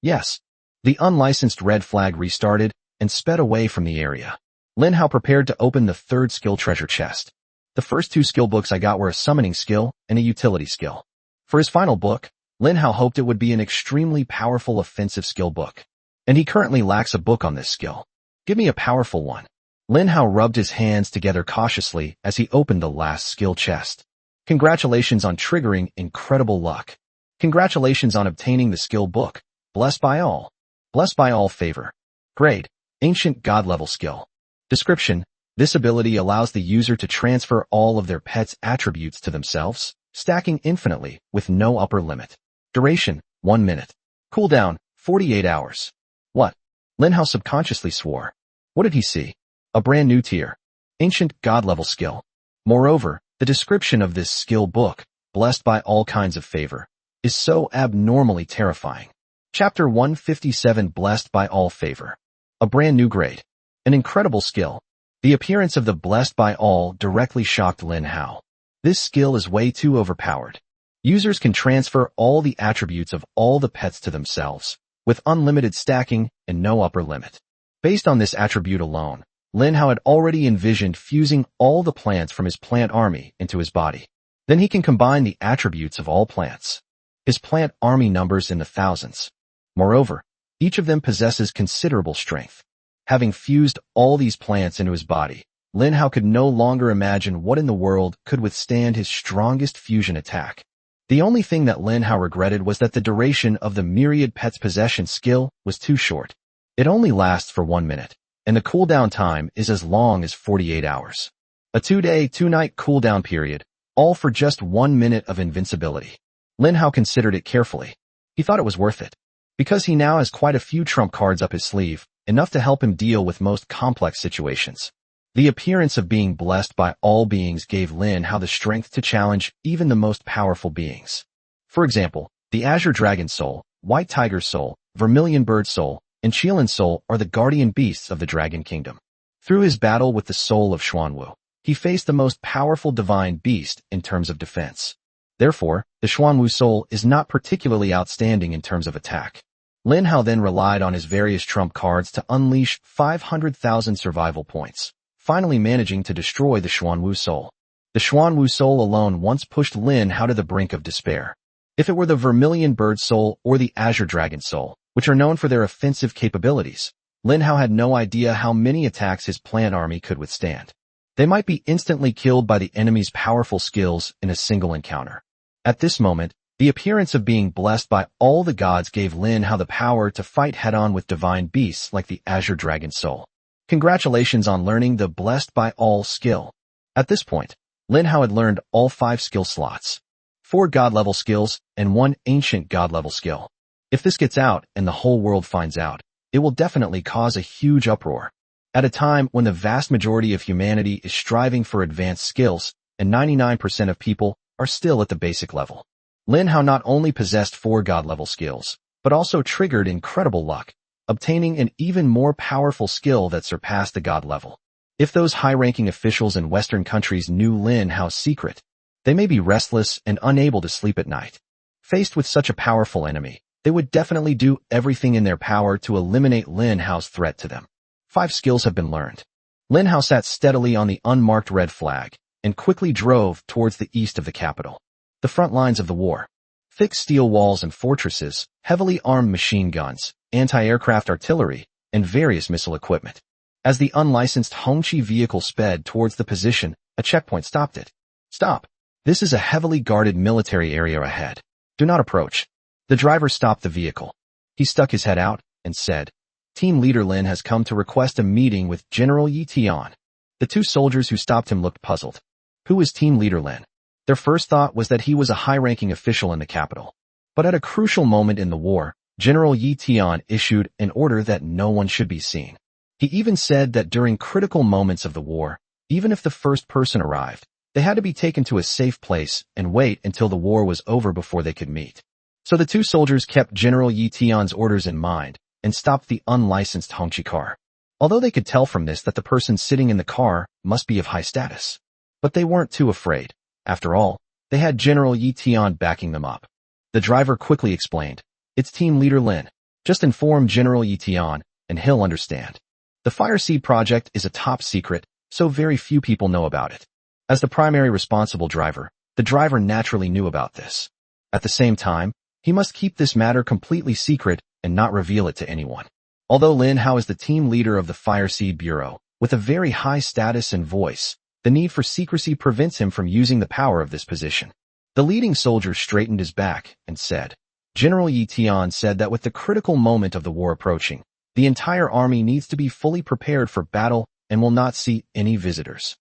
Yes. The unlicensed red flag restarted and sped away from the area. Lin Hao prepared to open the third skill treasure chest. The first 2 skill books I got were a summoning skill and a utility skill. For his final book, Lin Hao hoped it would be an extremely powerful offensive skill book. And he currently lacks a book on this skill. Give me a powerful one. Lin Hao rubbed his hands together cautiously as he opened the last skill chest. Congratulations on triggering incredible luck. Congratulations on obtaining the skill book. Blessed by all. Blessed by all favor. Grade. Ancient God level skill. Description. This ability allows the user to transfer all of their pet's attributes to themselves, stacking infinitely with no upper limit. Duration. 1 minute. Cooldown. 48 hours. What? Lin Hao subconsciously swore. What did he see? A brand new tier. Ancient God level skill. Moreover, the description of this skill book, blessed by all kinds of favor, is so abnormally terrifying. Chapter 157 Blessed by all favor. A brand new grade. An incredible skill. The appearance of the blessed by all directly shocked Lin Hao. This skill is way too overpowered. Users can transfer all the attributes of all the pets to themselves, with unlimited stacking and no upper limit. Based on this attribute alone, Lin Hao had already envisioned fusing all the plants from his plant army into his body. Then he can combine the attributes of all plants. His plant army numbers in the thousands. Moreover, each of them possesses considerable strength. Having fused all these plants into his body, Lin Hao could no longer imagine what in the world could withstand his strongest fusion attack. The only thing that Lin Hao regretted was that the duration of the Myriad Pet's possession skill was too short. It only lasts for 1 minute, and the cooldown time is as long as 48 hours. A 2-day, 2-night cooldown period, all for just 1 minute of invincibility. Lin Hao considered it carefully. He thought it was worth it, because he now has quite a few trump cards up his sleeve, enough to help him deal with most complex situations. The appearance of being blessed by all beings gave Lin Hao the strength to challenge even the most powerful beings. For example, the Azure Dragon Soul, White Tiger Soul, Vermilion Bird Soul, and Qilin Soul are the guardian beasts of the Dragon Kingdom. Through his battle with the soul of Xuanwu, he faced the most powerful divine beast in terms of defense. Therefore, the Xuanwu Soul is not particularly outstanding in terms of attack. Lin Hao then relied on his various trump cards to unleash 500,000 survival points, finally managing to destroy the Xuanwu Soul. The Xuanwu Soul alone once pushed Lin Hao to the brink of despair. If it were the Vermilion Bird Soul or the Azure Dragon Soul, which are known for their offensive capabilities, Lin Hao had no idea how many attacks his plant army could withstand. They might be instantly killed by the enemy's powerful skills in a single encounter. At this moment, the appearance of being blessed by all the gods gave Lin Hao the power to fight head-on with divine beasts like the Azure Dragon Soul. Congratulations on learning the Blessed by All skill. At this point, Lin Hao had learned all 5 skill slots, 4 god-level skills, and 1 ancient god-level skill. If this gets out and the whole world finds out, it will definitely cause a huge uproar. At a time when the vast majority of humanity is striving for advanced skills, and 99% of people are still at the basic level. Lin Hao not only possessed 4 god-level skills, but also triggered incredible luck, obtaining an even more powerful skill that surpassed the god level. If those high-ranking officials in Western countries knew Lin Hao's secret, they may be restless and unable to sleep at night. Faced with such a powerful enemy, they would definitely do everything in their power to eliminate Lin Hao's threat to them. 5 skills have been learned. Lin Hao sat steadily on the unmarked red flag and quickly drove towards the east of the capital. The front lines of the war. Thick steel walls and fortresses, heavily armed machine guns, anti-aircraft artillery, and various missile equipment. As the unlicensed Hongqi vehicle sped towards the position, a checkpoint stopped it. Stop. This is a heavily guarded military area ahead. Do not approach. The driver stopped the vehicle. He stuck his head out and said, Team Leader Lin has come to request a meeting with General Yi Tian. The 2 soldiers who stopped him looked puzzled. Who is Team Leader Lin? Their first thought was that he was a high-ranking official in the capital. But at a crucial moment in the war, General Yi Tian issued an order that no one should be seen. He even said that during critical moments of the war, even if the first person arrived, they had to be taken to a safe place and wait until the war was over before they could meet. So the 2 soldiers kept General Yi Tian's orders in mind and stopped the unlicensed Hongqi car. Although they could tell from this that the person sitting in the car must be of high status. But they weren't too afraid. After all, they had General Yi Tian backing them up. The driver quickly explained, It's Team Leader Lin. Just inform General Yi Tian, and he'll understand. The Fireseed project is a top secret, so very few people know about it. As the primary responsible driver, the driver naturally knew about this. At the same time, he must keep this matter completely secret and not reveal it to anyone. Although Lin Hao is the team leader of the Fireseed Bureau, with a very high status and voice, the need for secrecy prevents him from using the power of this position. The leading soldier straightened his back and said, General Yi Tian said that with the critical moment of the war approaching, the entire army needs to be fully prepared for battle and will not see any visitors.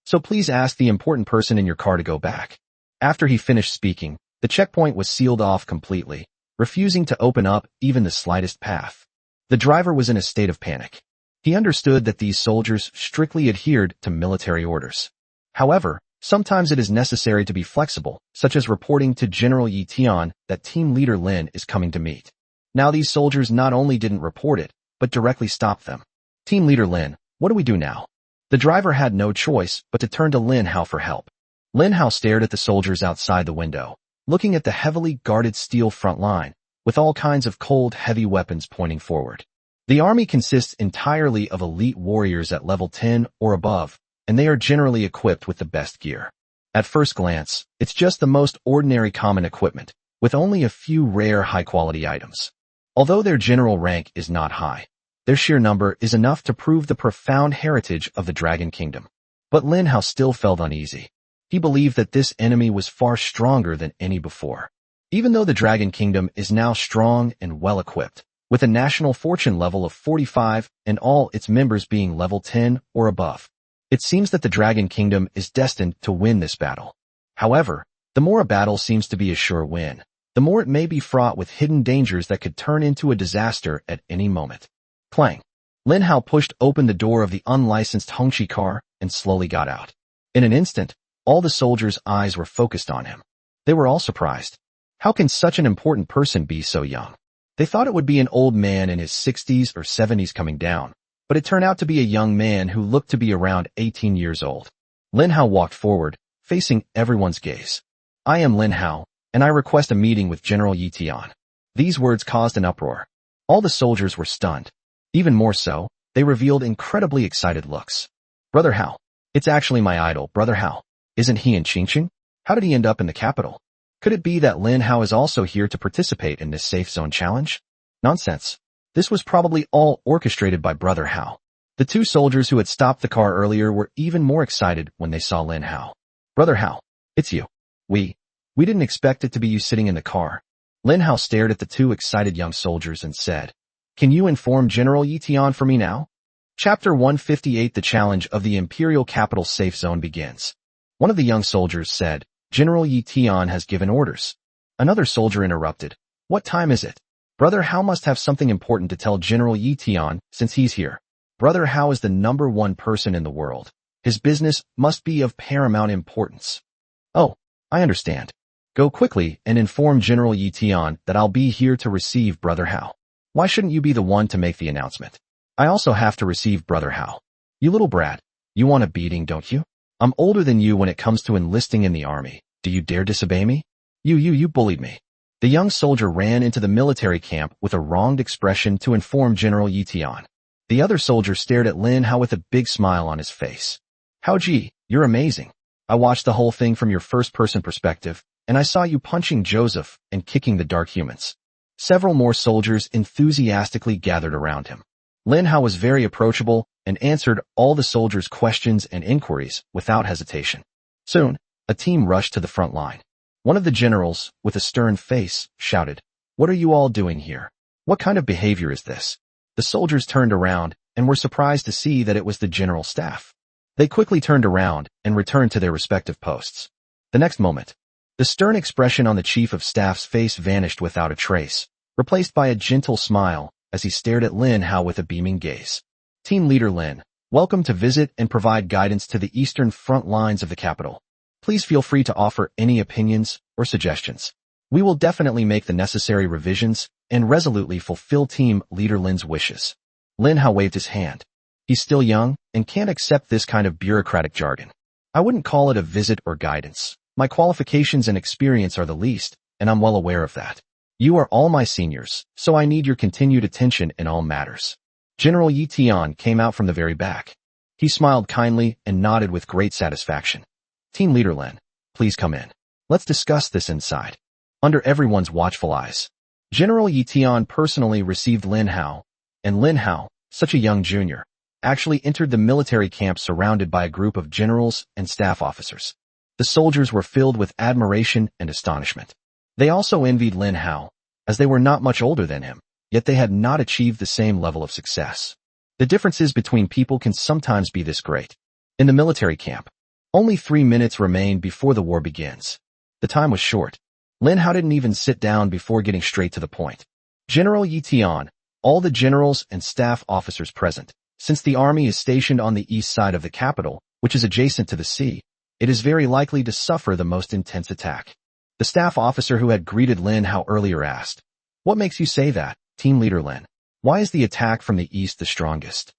So please ask the important person in your car to go back. After he finished speaking, the checkpoint was sealed off completely, refusing to open up even the slightest path. The driver was in a state of panic. He understood that these soldiers strictly adhered to military orders. However, sometimes it is necessary to be flexible, such as reporting to General Yi Tian that Team Leader Lin is coming to meet. Now these soldiers not only didn't report it, but directly stopped them. Team Leader Lin, what do we do now? The driver had no choice but to turn to Lin Hao for help. Lin Hao stared at the soldiers outside the window, looking at the heavily guarded steel front line, with all kinds of cold, heavy weapons pointing forward. The army consists entirely of elite warriors at level 10 or above, and they are generally equipped with the best gear. At first glance, it's just the most ordinary common equipment, with only a few rare high-quality items. Although their general rank is not high, their sheer number is enough to prove the profound heritage of the Dragon Kingdom. But Lin Hao still felt uneasy. He believed that this enemy was far stronger than any before. Even though the Dragon Kingdom is now strong and well-equipped, with a national fortune level of 45 and all its members being level 10 or above, it seems that the Dragon Kingdom is destined to win this battle. However, the more a battle seems to be a sure win, the more it may be fraught with hidden dangers that could turn into a disaster at any moment. Clang. Lin Hao pushed open the door of the unlicensed Hongqi car and slowly got out. In an instant, all the soldiers' eyes were focused on him. They were all surprised. How can such an important person be so young? They thought it would be an old man in his 60s or 70s coming down, but it turned out to be a young man who looked to be around 18 years old. Lin Hao walked forward, facing everyone's gaze. I am Lin Hao, and I request a meeting with General Yi Tian. These words caused an uproar. All the soldiers were stunned. Even more so, they revealed incredibly excited looks. Brother Hao. It's actually my idol, Brother Hao. Isn't he in Qingqing? How did he end up in the capital? Could it be that Lin Hao is also here to participate in this safe zone challenge? Nonsense. This was probably all orchestrated by Brother Hao. The two soldiers who had stopped the car earlier were even more excited when they saw Lin Hao. Brother Hao, it's you. We didn't expect it to be you sitting in the car. Lin Hao stared at the two excited young soldiers and said, Can you inform General Yi Tian for me now? Chapter 158 The challenge of the Imperial Capital Safe Zone begins. One of the young soldiers said, General Yi Tian has given orders. Another soldier interrupted. What time is it? Brother Hao must have something important to tell General Yi Tian since he's here. Brother Hao is the #1 person in the world. His business must be of paramount importance. Oh, I understand. Go quickly and inform General Yi Tian that I'll be here to receive Brother Hao. Why shouldn't you be the one to make the announcement? I also have to receive Brother Hao. You little brat, you want a beating, don't you? I'm older than you when it comes to enlisting in the army. Do you dare disobey me? You bullied me. The young soldier ran into the military camp with a wronged expression to inform General Yi Tian. The other soldier stared at Lin Hao with a big smile on his face. Hao Ji, you're amazing. I watched the whole thing from your first-person perspective, and I saw you punching Joseph and kicking the dark humans. Several more soldiers enthusiastically gathered around him. Lin Hao was very approachable and answered all the soldiers' questions and inquiries without hesitation. Soon, a team rushed to the front line. One of the generals, with a stern face, shouted, What are you all doing here? What kind of behavior is this? The soldiers turned around and were surprised to see that it was the general staff. They quickly turned around and returned to their respective posts. The next moment, the stern expression on the chief of staff's face vanished without a trace, replaced by a gentle smile as he stared at Lin Hao with a beaming gaze. Team Leader Lin, welcome to visit and provide guidance to the eastern front lines of the capital. Please feel free to offer any opinions or suggestions. We will definitely make the necessary revisions and resolutely fulfill Team Leader Lin's wishes. Lin Hao waved his hand. He's still young and can't accept this kind of bureaucratic jargon. I wouldn't call it a visit or guidance. My qualifications and experience are the least, and I'm well aware of that. You are all my seniors, so I need your continued attention in all matters. General Yi Tian came out from the very back. He smiled kindly and nodded with great satisfaction. Team Leader Lin, please come in. Let's discuss this inside. Under everyone's watchful eyes, General Yi Tian personally received Lin Hao, and Lin Hao, such a young junior, actually entered the military camp surrounded by a group of generals and staff officers. The soldiers were filled with admiration and astonishment. They also envied Lin Hao, as they were not much older than him, yet they had not achieved the same level of success. The differences between people can sometimes be this great. In the military camp, only 3 minutes remained before the war begins. The time was short. Lin Hao didn't even sit down before getting straight to the point. General Yi Tian, all the generals and staff officers present, since the army is stationed on the east side of the capital, which is adjacent to the sea, it is very likely to suffer the most intense attack. The staff officer who had greeted Lin Hao earlier asked, What makes you say that, Team Leader Lin? Why is the attack from the east the strongest?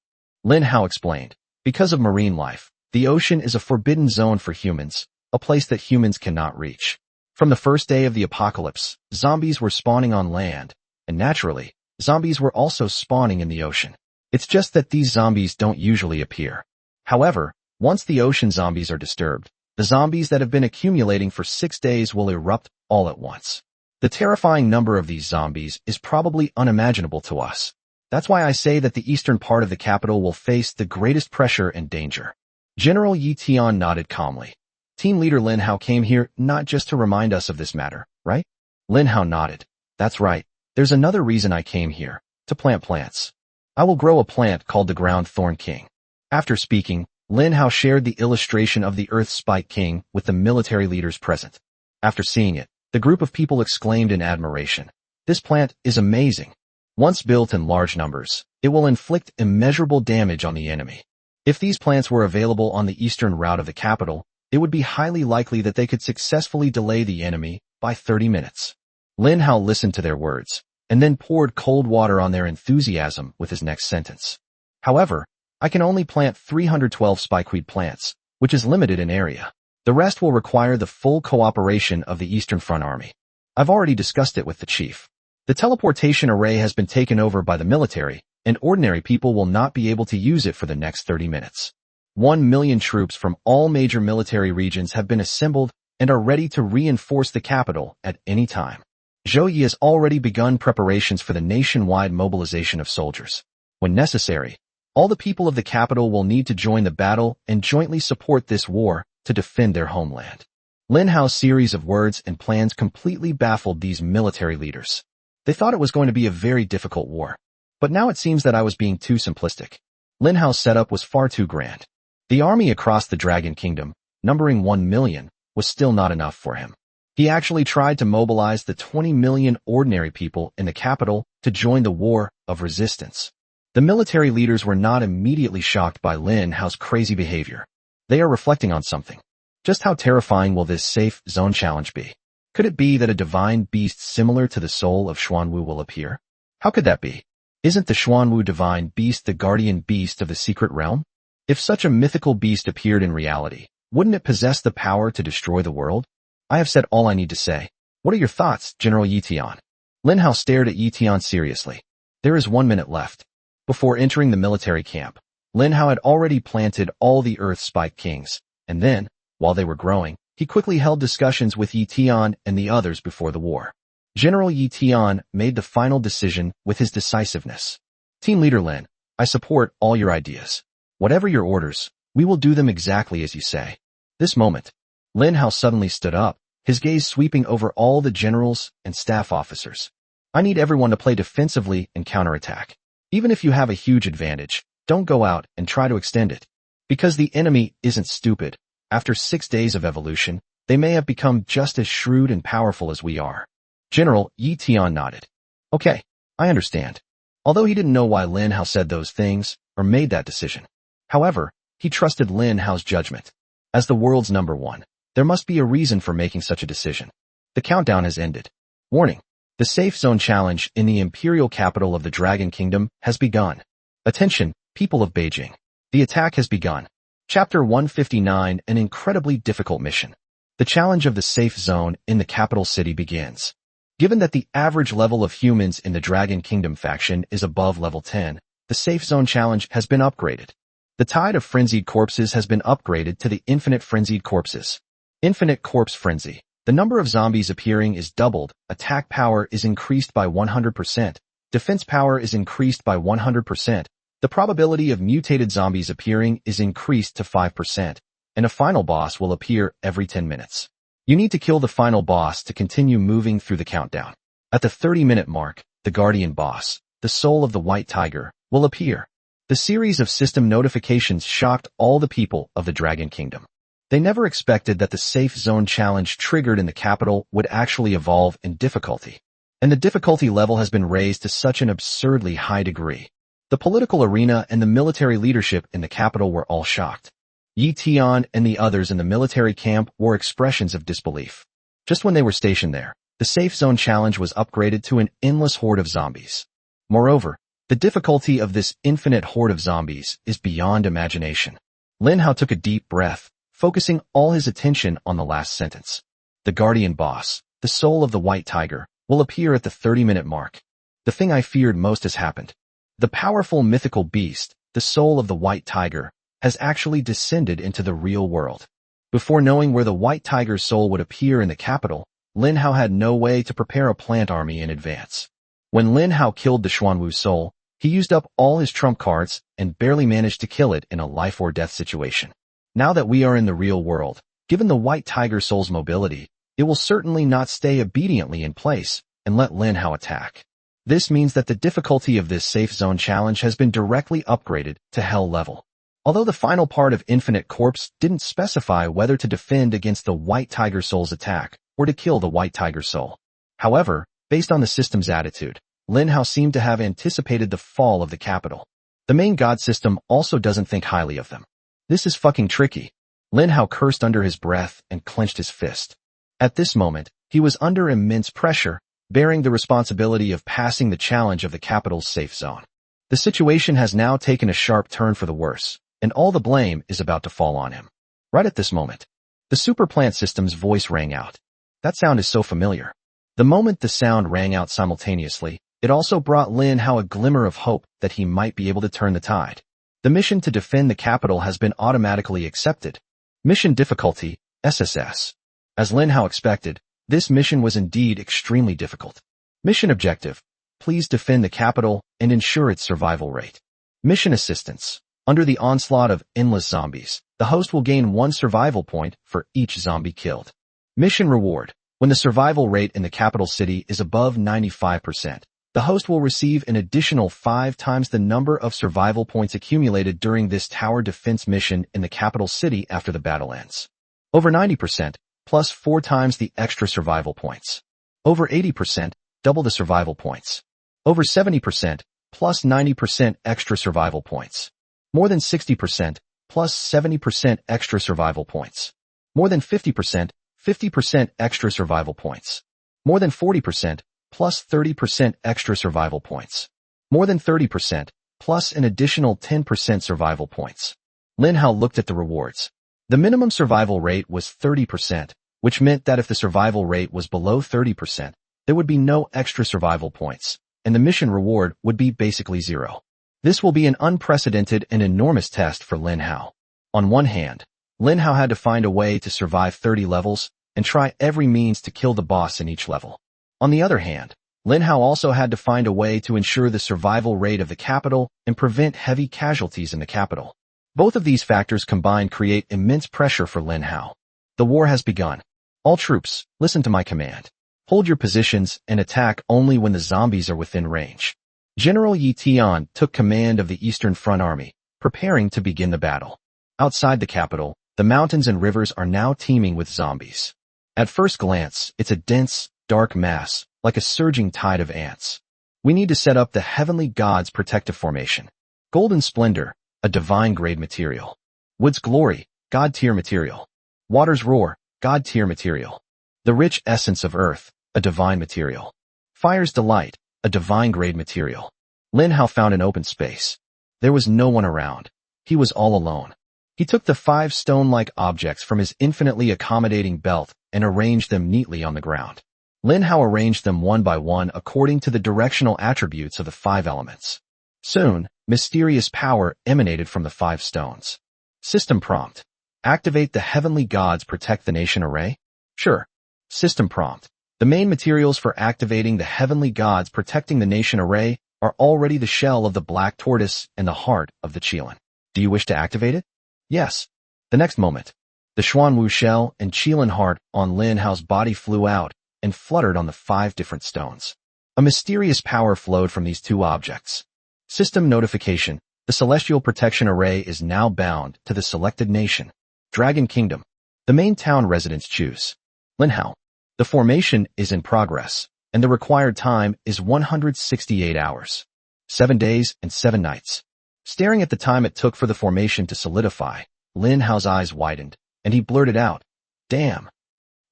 Lin Hao explained, Because of marine life, the ocean is a forbidden zone for humans, a place that humans cannot reach. From the first day of the apocalypse, zombies were spawning on land, and naturally, zombies were also spawning in the ocean. It's just that these zombies don't usually appear. However, once the ocean zombies are disturbed, the zombies that have been accumulating for 6 days will erupt all at once. The terrifying number of these zombies is probably unimaginable to us. That's why I say that the eastern part of the capital will face the greatest pressure and danger. General Yi Tian nodded calmly. Team leader Lin Hao came here not just to remind us of this matter, right? Lin Hao nodded. That's right. There's another reason I came here. To plant plants. I will grow a plant called the Ground Thorn King. After speaking, Lin Hao shared the illustration of the Earth Spike King with the military leaders present. After seeing it, the group of people exclaimed in admiration. This plant is amazing. Once built in large numbers, it will inflict immeasurable damage on the enemy. If these plants were available on the eastern route of the capital, it would be highly likely that they could successfully delay the enemy by 30 minutes. Lin Hao listened to their words, and then poured cold water on their enthusiasm with his next sentence. However, I can only plant 312 spikeweed plants, which is limited in area. The rest will require the full cooperation of the Eastern Front Army. I've already discussed it with the chief. The teleportation array has been taken over by the military, and ordinary people will not be able to use it for the next 30 minutes. 1 million troops from all major military regions have been assembled and are ready to reinforce the capital at any time. Zhou Yi has already begun preparations for the nationwide mobilization of soldiers. When necessary, all the people of the capital will need to join the battle and jointly support this war to defend their homeland. Lin Hao's series of words and plans completely baffled these military leaders. They thought it was going to be a very difficult war. But now it seems that I was being too simplistic. Lin Hao's setup was far too grand. The army across the Dragon Kingdom, numbering 1 million, was still not enough for him. He actually tried to mobilize the 20 million ordinary people in the capital to join the war of resistance. The military leaders were not immediately shocked by Lin Hao's crazy behavior. They are reflecting on something. Just how terrifying will this safe zone challenge be? Could it be that a divine beast similar to the soul of Xuanwu will appear? How could that be? Isn't the Xuanwu divine beast the guardian beast of the secret realm? If such a mythical beast appeared in reality, wouldn't it possess the power to destroy the world? I have said all I need to say. What are your thoughts, General Yi Tian? Lin Hao stared at Yi Tian seriously. There is 1 minute left. Before entering the military camp, Lin Hao had already planted all the Earth Spike Kings, and then, while they were growing, he quickly held discussions with Yi Tian and the others before the war. General Yi Tian made the final decision with his decisiveness. Team leader Lin, I support all your ideas. Whatever your orders, we will do them exactly as you say. This moment, Lin Hao suddenly stood up, his gaze sweeping over all the generals and staff officers. I need everyone to play defensively and counterattack. Even if you have a huge advantage, don't go out and try to extend it. Because the enemy isn't stupid. After 6 days of evolution, they may have become just as shrewd and powerful as we are. General Yi Tian nodded. Okay, I understand. Although he didn't know why Lin Hao said those things or made that decision. However, he trusted Lin Hao's judgment. As the world's #1, there must be a reason for making such a decision. The countdown has ended. Warning. The safe zone challenge in the imperial capital of the Dragon Kingdom has begun. Attention, people of Beijing. The attack has begun. Chapter 159, an incredibly difficult mission. The challenge of the safe zone in the capital city begins. Given that the average level of humans in the Dragon Kingdom faction is above level 10, the safe zone challenge has been upgraded. The tide of frenzied corpses has been upgraded to the infinite frenzied corpses. Infinite corpse frenzy. The number of zombies appearing is doubled, attack power is increased by 100%, defense power is increased by 100%, the probability of mutated zombies appearing is increased to 5%, and a final boss will appear every 10 minutes. You need to kill the final boss to continue moving through the countdown. At the 30-minute mark, the guardian boss, the soul of the white tiger, will appear. The series of system notifications shocked all the people of the Dragon Kingdom. They never expected that the safe zone challenge triggered in the capital would actually evolve in difficulty. And the difficulty level has been raised to such an absurdly high degree. The political arena and the military leadership in the capital were all shocked. Yi Tian and the others in the military camp wore expressions of disbelief. Just when they were stationed there, the safe zone challenge was upgraded to an endless horde of zombies. Moreover, the difficulty of this infinite horde of zombies is beyond imagination. Lin Hao took a deep breath, focusing all his attention on the last sentence. The guardian boss, the soul of the white tiger, will appear at the 30-minute mark. The thing I feared most has happened. The powerful mythical beast, the soul of the white tiger, has actually descended into the real world. Before knowing where the white tiger's soul would appear in the capital, Lin Hao had no way to prepare a plant army in advance. When Lin Hao killed the Xuanwu soul, he used up all his trump cards and barely managed to kill it in a life or death situation. Now that we are in the real world, given the White Tiger Soul's mobility, it will certainly not stay obediently in place and let Lin Hao attack. This means that the difficulty of this safe zone challenge has been directly upgraded to hell level. Although the final part of Infinite Corpse didn't specify whether to defend against the White Tiger Soul's attack or to kill the White Tiger Soul. However, based on the system's attitude, Lin Hao seemed to have anticipated the fall of the capital. The main god system also doesn't think highly of them. This is fucking tricky. Lin Hao cursed under his breath and clenched his fist. At this moment, he was under immense pressure, bearing the responsibility of passing the challenge of the capital's safe zone. The situation has now taken a sharp turn for the worse, and all the blame is about to fall on him. Right at this moment, the super plant system's voice rang out. That sound is so familiar. The moment the sound rang out simultaneously, it also brought Lin Hao a glimmer of hope that he might be able to turn the tide. The mission to defend the capital has been automatically accepted. Mission difficulty, SSS. As Lin Hao expected, this mission was indeed extremely difficult. Mission objective: please defend the capital and ensure its survival rate. Mission assistance: under the onslaught of endless zombies, the host will gain 1 survival point for each zombie killed. Mission reward: when the survival rate in the capital city is above 95%, the host will receive an additional 5 times the number of survival points accumulated during this tower defense mission in the capital city after the battle ends. Over 90%, plus 4 times the extra survival points. Over 80%, double the survival points. Over 70%, plus 90% extra survival points. More than 60%, plus 70% extra survival points. More than 50%, 50% extra survival points. More than 40%, plus 30% extra survival points. More than 30%, plus an additional 10% survival points. Lin Hao looked at the rewards. The minimum survival rate was 30%, which meant that if the survival rate was below 30%, there would be no extra survival points, and the mission reward would be basically 0. This will be an unprecedented and enormous test for Lin Hao. On one hand, Lin Hao had to find a way to survive 30 levels and try every means to kill the boss in each level. On the other hand, Lin Hao also had to find a way to ensure the survival rate of the capital and prevent heavy casualties in the capital. Both of these factors combined create immense pressure for Lin Hao. The war has begun. All troops, listen to my command. Hold your positions and attack only when the zombies are within range. General Yi Tian took command of the Eastern Front Army, preparing to begin the battle. Outside the capital, the mountains and rivers are now teeming with zombies. At first glance, it's a dense, dark mass, like a surging tide of ants. We need to set up the Heavenly God's protective formation. Golden Splendor, a divine grade material. Wood's Glory, God tier material. Water's Roar, God tier material. The Rich Essence of Earth, a divine material. Fire's Delight, a divine grade material. Lin Hao found an open space. There was no one around. He was all alone. He took the 5 stone-like objects from his infinitely accommodating belt and arranged them neatly on the ground. Lin Hao arranged them one by one according to the directional attributes of the 5 elements. Soon, mysterious power emanated from the 5 stones. System prompt: activate the Heavenly Gods Protect the Nation array? Sure. System prompt: the main materials for activating the Heavenly Gods Protecting the Nation array are already the shell of the black tortoise and the heart of the Qilin. Do you wish to activate it? Yes. The next moment, the Xuanwu shell and Qilin heart on Lin Hao's body flew out and fluttered on the 5 different stones. A mysterious power flowed from these 2 objects. System notification: the Celestial Protection Array is now bound to the selected nation, Dragon Kingdom. The main town residents choose Lin Hao. The formation is in progress, and the required time is 168 hours, 7 days and 7 nights. Staring at the time it took for the formation to solidify, Lin Hao's eyes widened, and he blurted out, "Damn!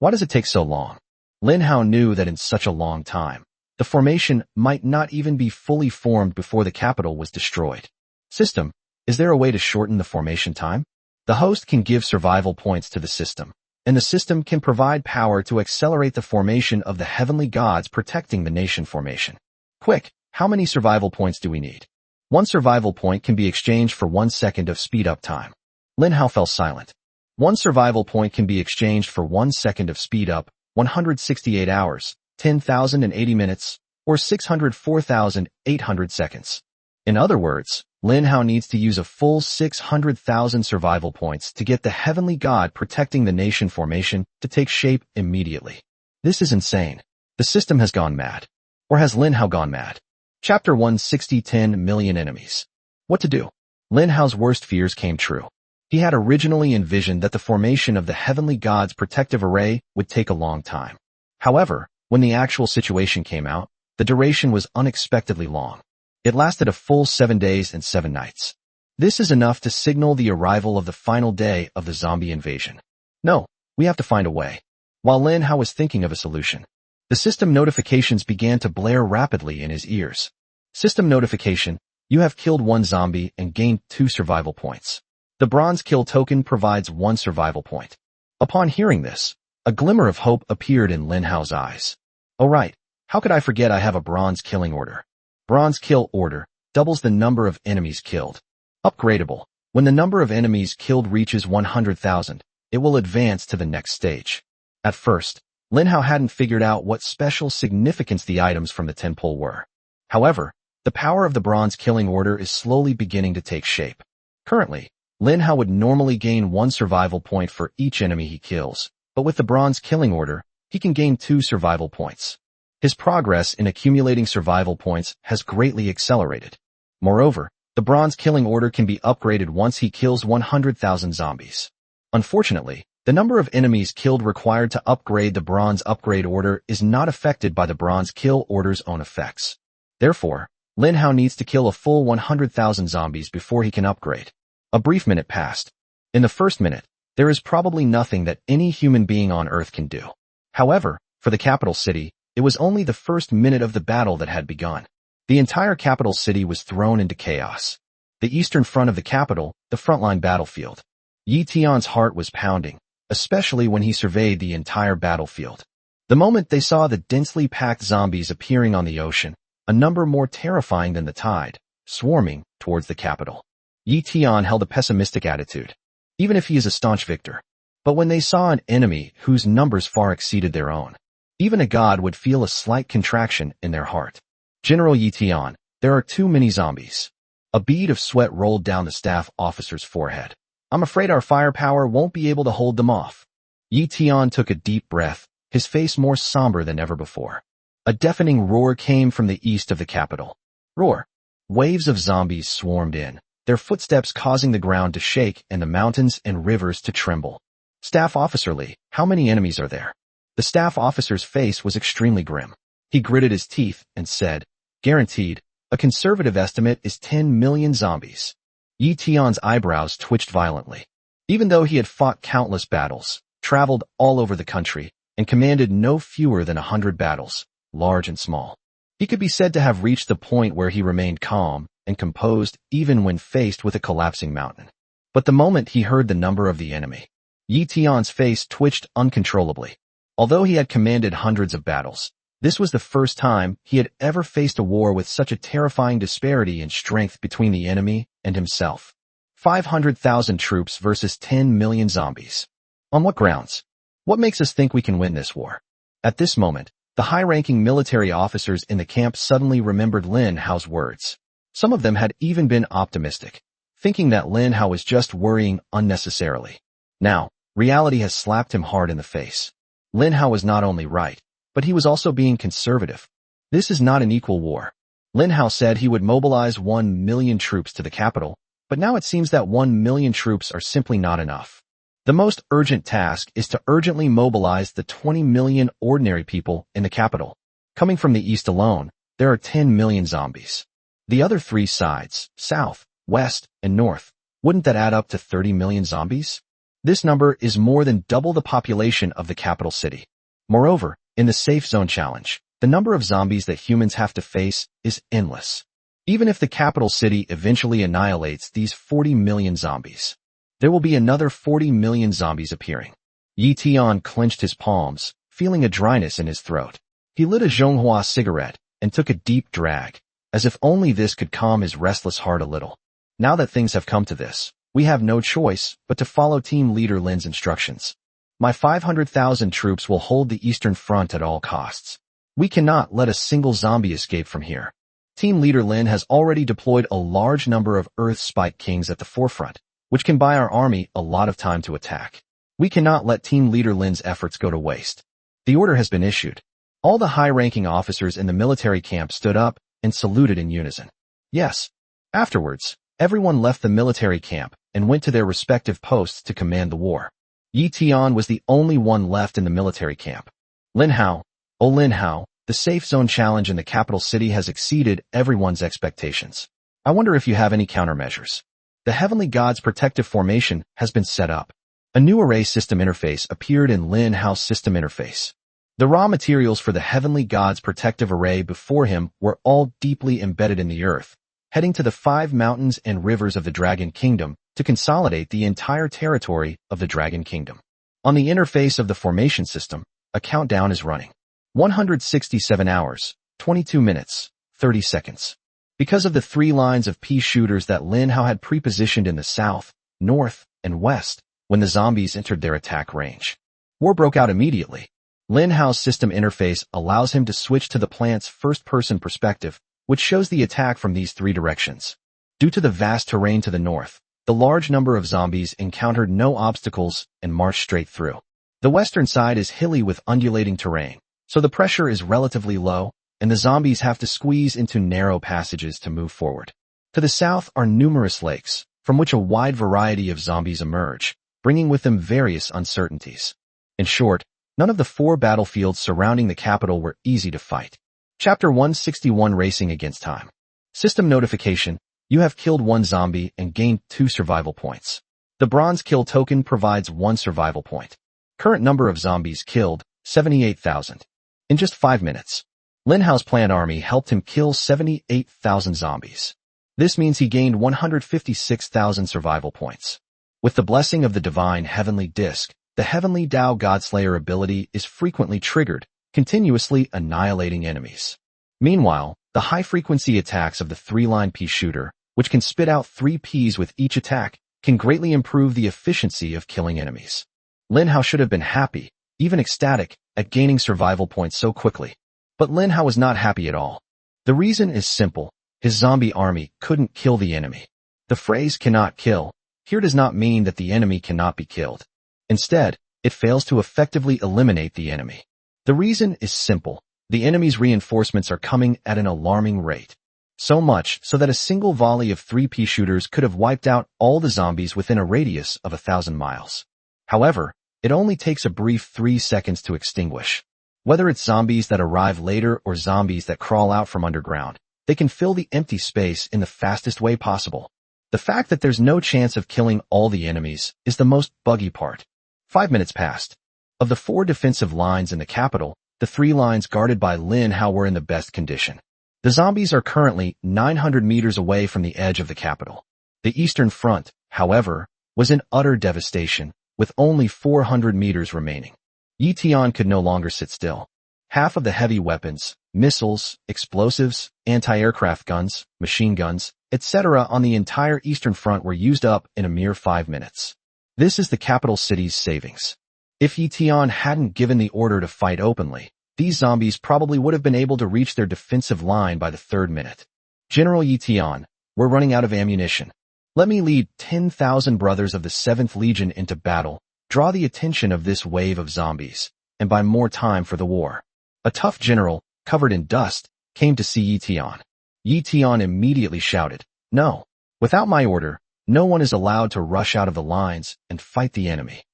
Why does it take so long?" Lin Hao knew that in such a long time, the formation might not even be fully formed before the capital was destroyed. System: is there a way to shorten the formation time? The host can give survival points to the system, and the system can provide power to accelerate the formation of the Heavenly Gods Protecting the Nation formation. Quick, how many survival points do we need? 1 survival point can be exchanged for 1 second of speed-up time. Lin Hao fell silent. 1 survival point can be exchanged for 1 second of speed-up, 168 hours, 10,080 minutes, or 604,800 seconds. In other words, Lin Hao needs to use a full 600,000 survival points to get the heavenly god protecting the nation formation to take shape immediately. This is insane. The system has gone mad. Or has Lin Hao gone mad? Chapter 160 10 million enemies. What to do? Lin Hao's worst fears came true. He had originally envisioned that the formation of the heavenly god's protective array would take a long time. However, when the actual situation came out, the duration was unexpectedly long. It lasted a full 7 days and 7 nights. This is enough to signal the arrival of the final day of the zombie invasion. No, we have to find a way. While Lin Hao was thinking of a solution, the system notifications began to blare rapidly in his ears. System notification: you have killed 1 zombie and gained 2 survival points. The bronze kill token provides 1 survival point. Upon hearing this, a glimmer of hope appeared in Lin Hao's eyes. Oh right, how could I forget I have a bronze killing order? Bronze kill order doubles the number of enemies killed. Upgradable: when the number of enemies killed reaches 100,000, it will advance to the next stage. At first, Lin Hao hadn't figured out what special significance the items from the temple were. However, the power of the bronze killing order is slowly beginning to take shape. Currently, Lin Hao would normally gain 1 survival point for each enemy he kills, but with the bronze killing order, he can gain 2 survival points. His progress in accumulating survival points has greatly accelerated. Moreover, the bronze killing order can be upgraded once he kills 100,000 zombies. Unfortunately, the number of enemies killed required to upgrade the bronze upgrade order is not affected by the bronze kill order's own effects. Therefore, Lin Hao needs to kill a full 100,000 zombies before he can upgrade. A brief minute passed. In the first minute, there is probably nothing that any human being on Earth can do. However, for the capital city, it was only the first minute of the battle that had begun. The entire capital city was thrown into chaos. The eastern front of the capital, the frontline battlefield. Yi Tian's heart was pounding, especially when he surveyed the entire battlefield. The moment they saw the densely packed zombies appearing on the ocean, a number more terrifying than the tide, swarming towards the capital. Yi Tian held a pessimistic attitude, even if he is a staunch victor. But when they saw an enemy whose numbers far exceeded their own, even a god would feel a slight contraction in their heart. General Yi Tian, there are too many zombies. A bead of sweat rolled down the staff officer's forehead. I'm afraid our firepower won't be able to hold them off. Yi Tian took a deep breath, his face more somber than ever before. A deafening roar came from the east of the capital. Roar. Waves of zombies swarmed in, their footsteps causing the ground to shake and the mountains and rivers to tremble. Staff Officer Li, how many enemies are there? The staff officer's face was extremely grim. He gritted his teeth and said, guaranteed, a conservative estimate is 10 million zombies. Yi Tian's eyebrows twitched violently. Even though he had fought countless battles, traveled all over the country, and commanded no fewer than 100 battles, large and small, he could be said to have reached the point where he remained calm and composed even when faced with a collapsing mountain. But the moment he heard the number of the enemy, Yi Tian's face twitched uncontrollably. Although he had commanded hundreds of battles, this was the first time he had ever faced a war with such a terrifying disparity in strength between the enemy and himself. 500,000 troops versus 10 million zombies. On what grounds? What makes us think we can win this war? At this moment, the high-ranking military officers in the camp suddenly remembered Lin Hao's words. Some of them had even been optimistic, thinking that Lin Hao was just worrying unnecessarily. Now, reality has slapped him hard in the face. Lin Hao was not only right, but he was also being conservative. This is not an equal war. Lin Hao said he would mobilize 1 million troops to the capital, but now it seems that 1 million troops are simply not enough. The most urgent task is to urgently mobilize the 20 million ordinary people in the capital. Coming from the east alone, there are 10 million zombies. The other 3 sides, south, west, and north, wouldn't that add up to 30 million zombies? This number is more than double the population of the capital city. Moreover, in the safe zone challenge, the number of zombies that humans have to face is endless. Even if the capital city eventually annihilates these 40 million zombies, there will be another 40 million zombies appearing. Yi Tian clenched his palms, feeling a dryness in his throat. He lit a Zhonghua cigarette and took a deep drag, as if only this could calm his restless heart a little. Now that things have come to this, we have no choice but to follow team leader Lin's instructions. My 500,000 troops will hold the eastern front at all costs. We cannot let a single zombie escape from here. Team leader Lin has already deployed a large number of Earth Spike Kings at the forefront, which can buy our army a lot of time to attack. We cannot let Team leader Lin's efforts go to waste. The order has been issued. All the high-ranking officers in the military camp stood up and saluted in unison. Yes. Afterwards, everyone left the military camp and went to their respective posts to command the war. Yi Tian was the only one left in the military camp. Lin Hao, oh Lin Hao, the safe zone challenge in the capital city has exceeded everyone's expectations. I wonder if you have any countermeasures. The Heavenly Gods Protective Formation has been set up. A new array system interface appeared in Lin Hao's system interface. The raw materials for the Heavenly Gods Protective Array before him were all deeply embedded in the earth, heading to the 5 mountains and rivers of the Dragon Kingdom to consolidate the entire territory of the Dragon Kingdom. On the interface of the formation system, a countdown is running. 167 hours, 22 minutes, 30 seconds. Because of the 3 lines of pea shooters that Lin Hao had pre-positioned in the south, north, and west when the zombies entered their attack range. War broke out immediately. Lin Hao's system interface allows him to switch to the plant's first-person perspective, which shows the attack from these 3 directions. Due to the vast terrain to the north, the large number of zombies encountered no obstacles and marched straight through. The western side is hilly with undulating terrain, so the pressure is relatively low, and the zombies have to squeeze into narrow passages to move forward. To the south are numerous lakes, from which a wide variety of zombies emerge, bringing with them various uncertainties. In short, none of the 4 battlefields surrounding the capital were easy to fight. Chapter 161 Racing Against Time. System notification: you have killed 1 zombie and gained 2 survival points. The bronze kill token provides 1 survival point. Current number of zombies killed, 78,000. In just 5 minutes, Lin Hao's plant army helped him kill 78,000 zombies. This means he gained 156,000 survival points. With the blessing of the divine heavenly disc, the Heavenly Dao Godslayer ability is frequently triggered, continuously annihilating enemies. Meanwhile, the high-frequency attacks of the 3-line pea shooter, which can spit out 3 peas with each attack, can greatly improve the efficiency of killing enemies. Lin Hao should have been happy, even ecstatic, at gaining survival points so quickly. But Lin Hao was not happy at all. The reason is simple: his zombie army couldn't kill the enemy. The phrase "cannot kill" here does not mean that the enemy cannot be killed. Instead, it fails to effectively eliminate the enemy. The reason is simple: the enemy's reinforcements are coming at an alarming rate. So much so that a single volley of 3 pea shooters could have wiped out all the zombies within a radius of 1,000 miles. However, it only takes a brief 3 seconds to extinguish. Whether it's zombies that arrive later or zombies that crawl out from underground, they can fill the empty space in the fastest way possible. The fact that there's no chance of killing all the enemies is the most buggy part. 5 minutes passed. Of the 4 defensive lines in the capital, the 3 lines guarded by Lin Hao were in the best condition. The zombies are currently 900 meters away from the edge of the capital. The eastern front, however, was in utter devastation, with only 400 meters remaining. Yi Tian could no longer sit still. Half of the heavy weapons, missiles, explosives, anti-aircraft guns, machine guns, etc. on the entire eastern front were used up in a mere 5 minutes. This is the capital city's savings. If Yi Tian hadn't given the order to fight openly, these zombies probably would have been able to reach their defensive line by the 3rd minute. General Yi Tian, we're running out of ammunition. Let me lead 10,000 brothers of the 7th Legion into battle, draw the attention of this wave of zombies, and buy more time for the war. A tough general, covered in dust, came to see Yi Tian. Yi Tian immediately shouted, "No! Without my order, no one is allowed to rush out of the lines and fight the enemy.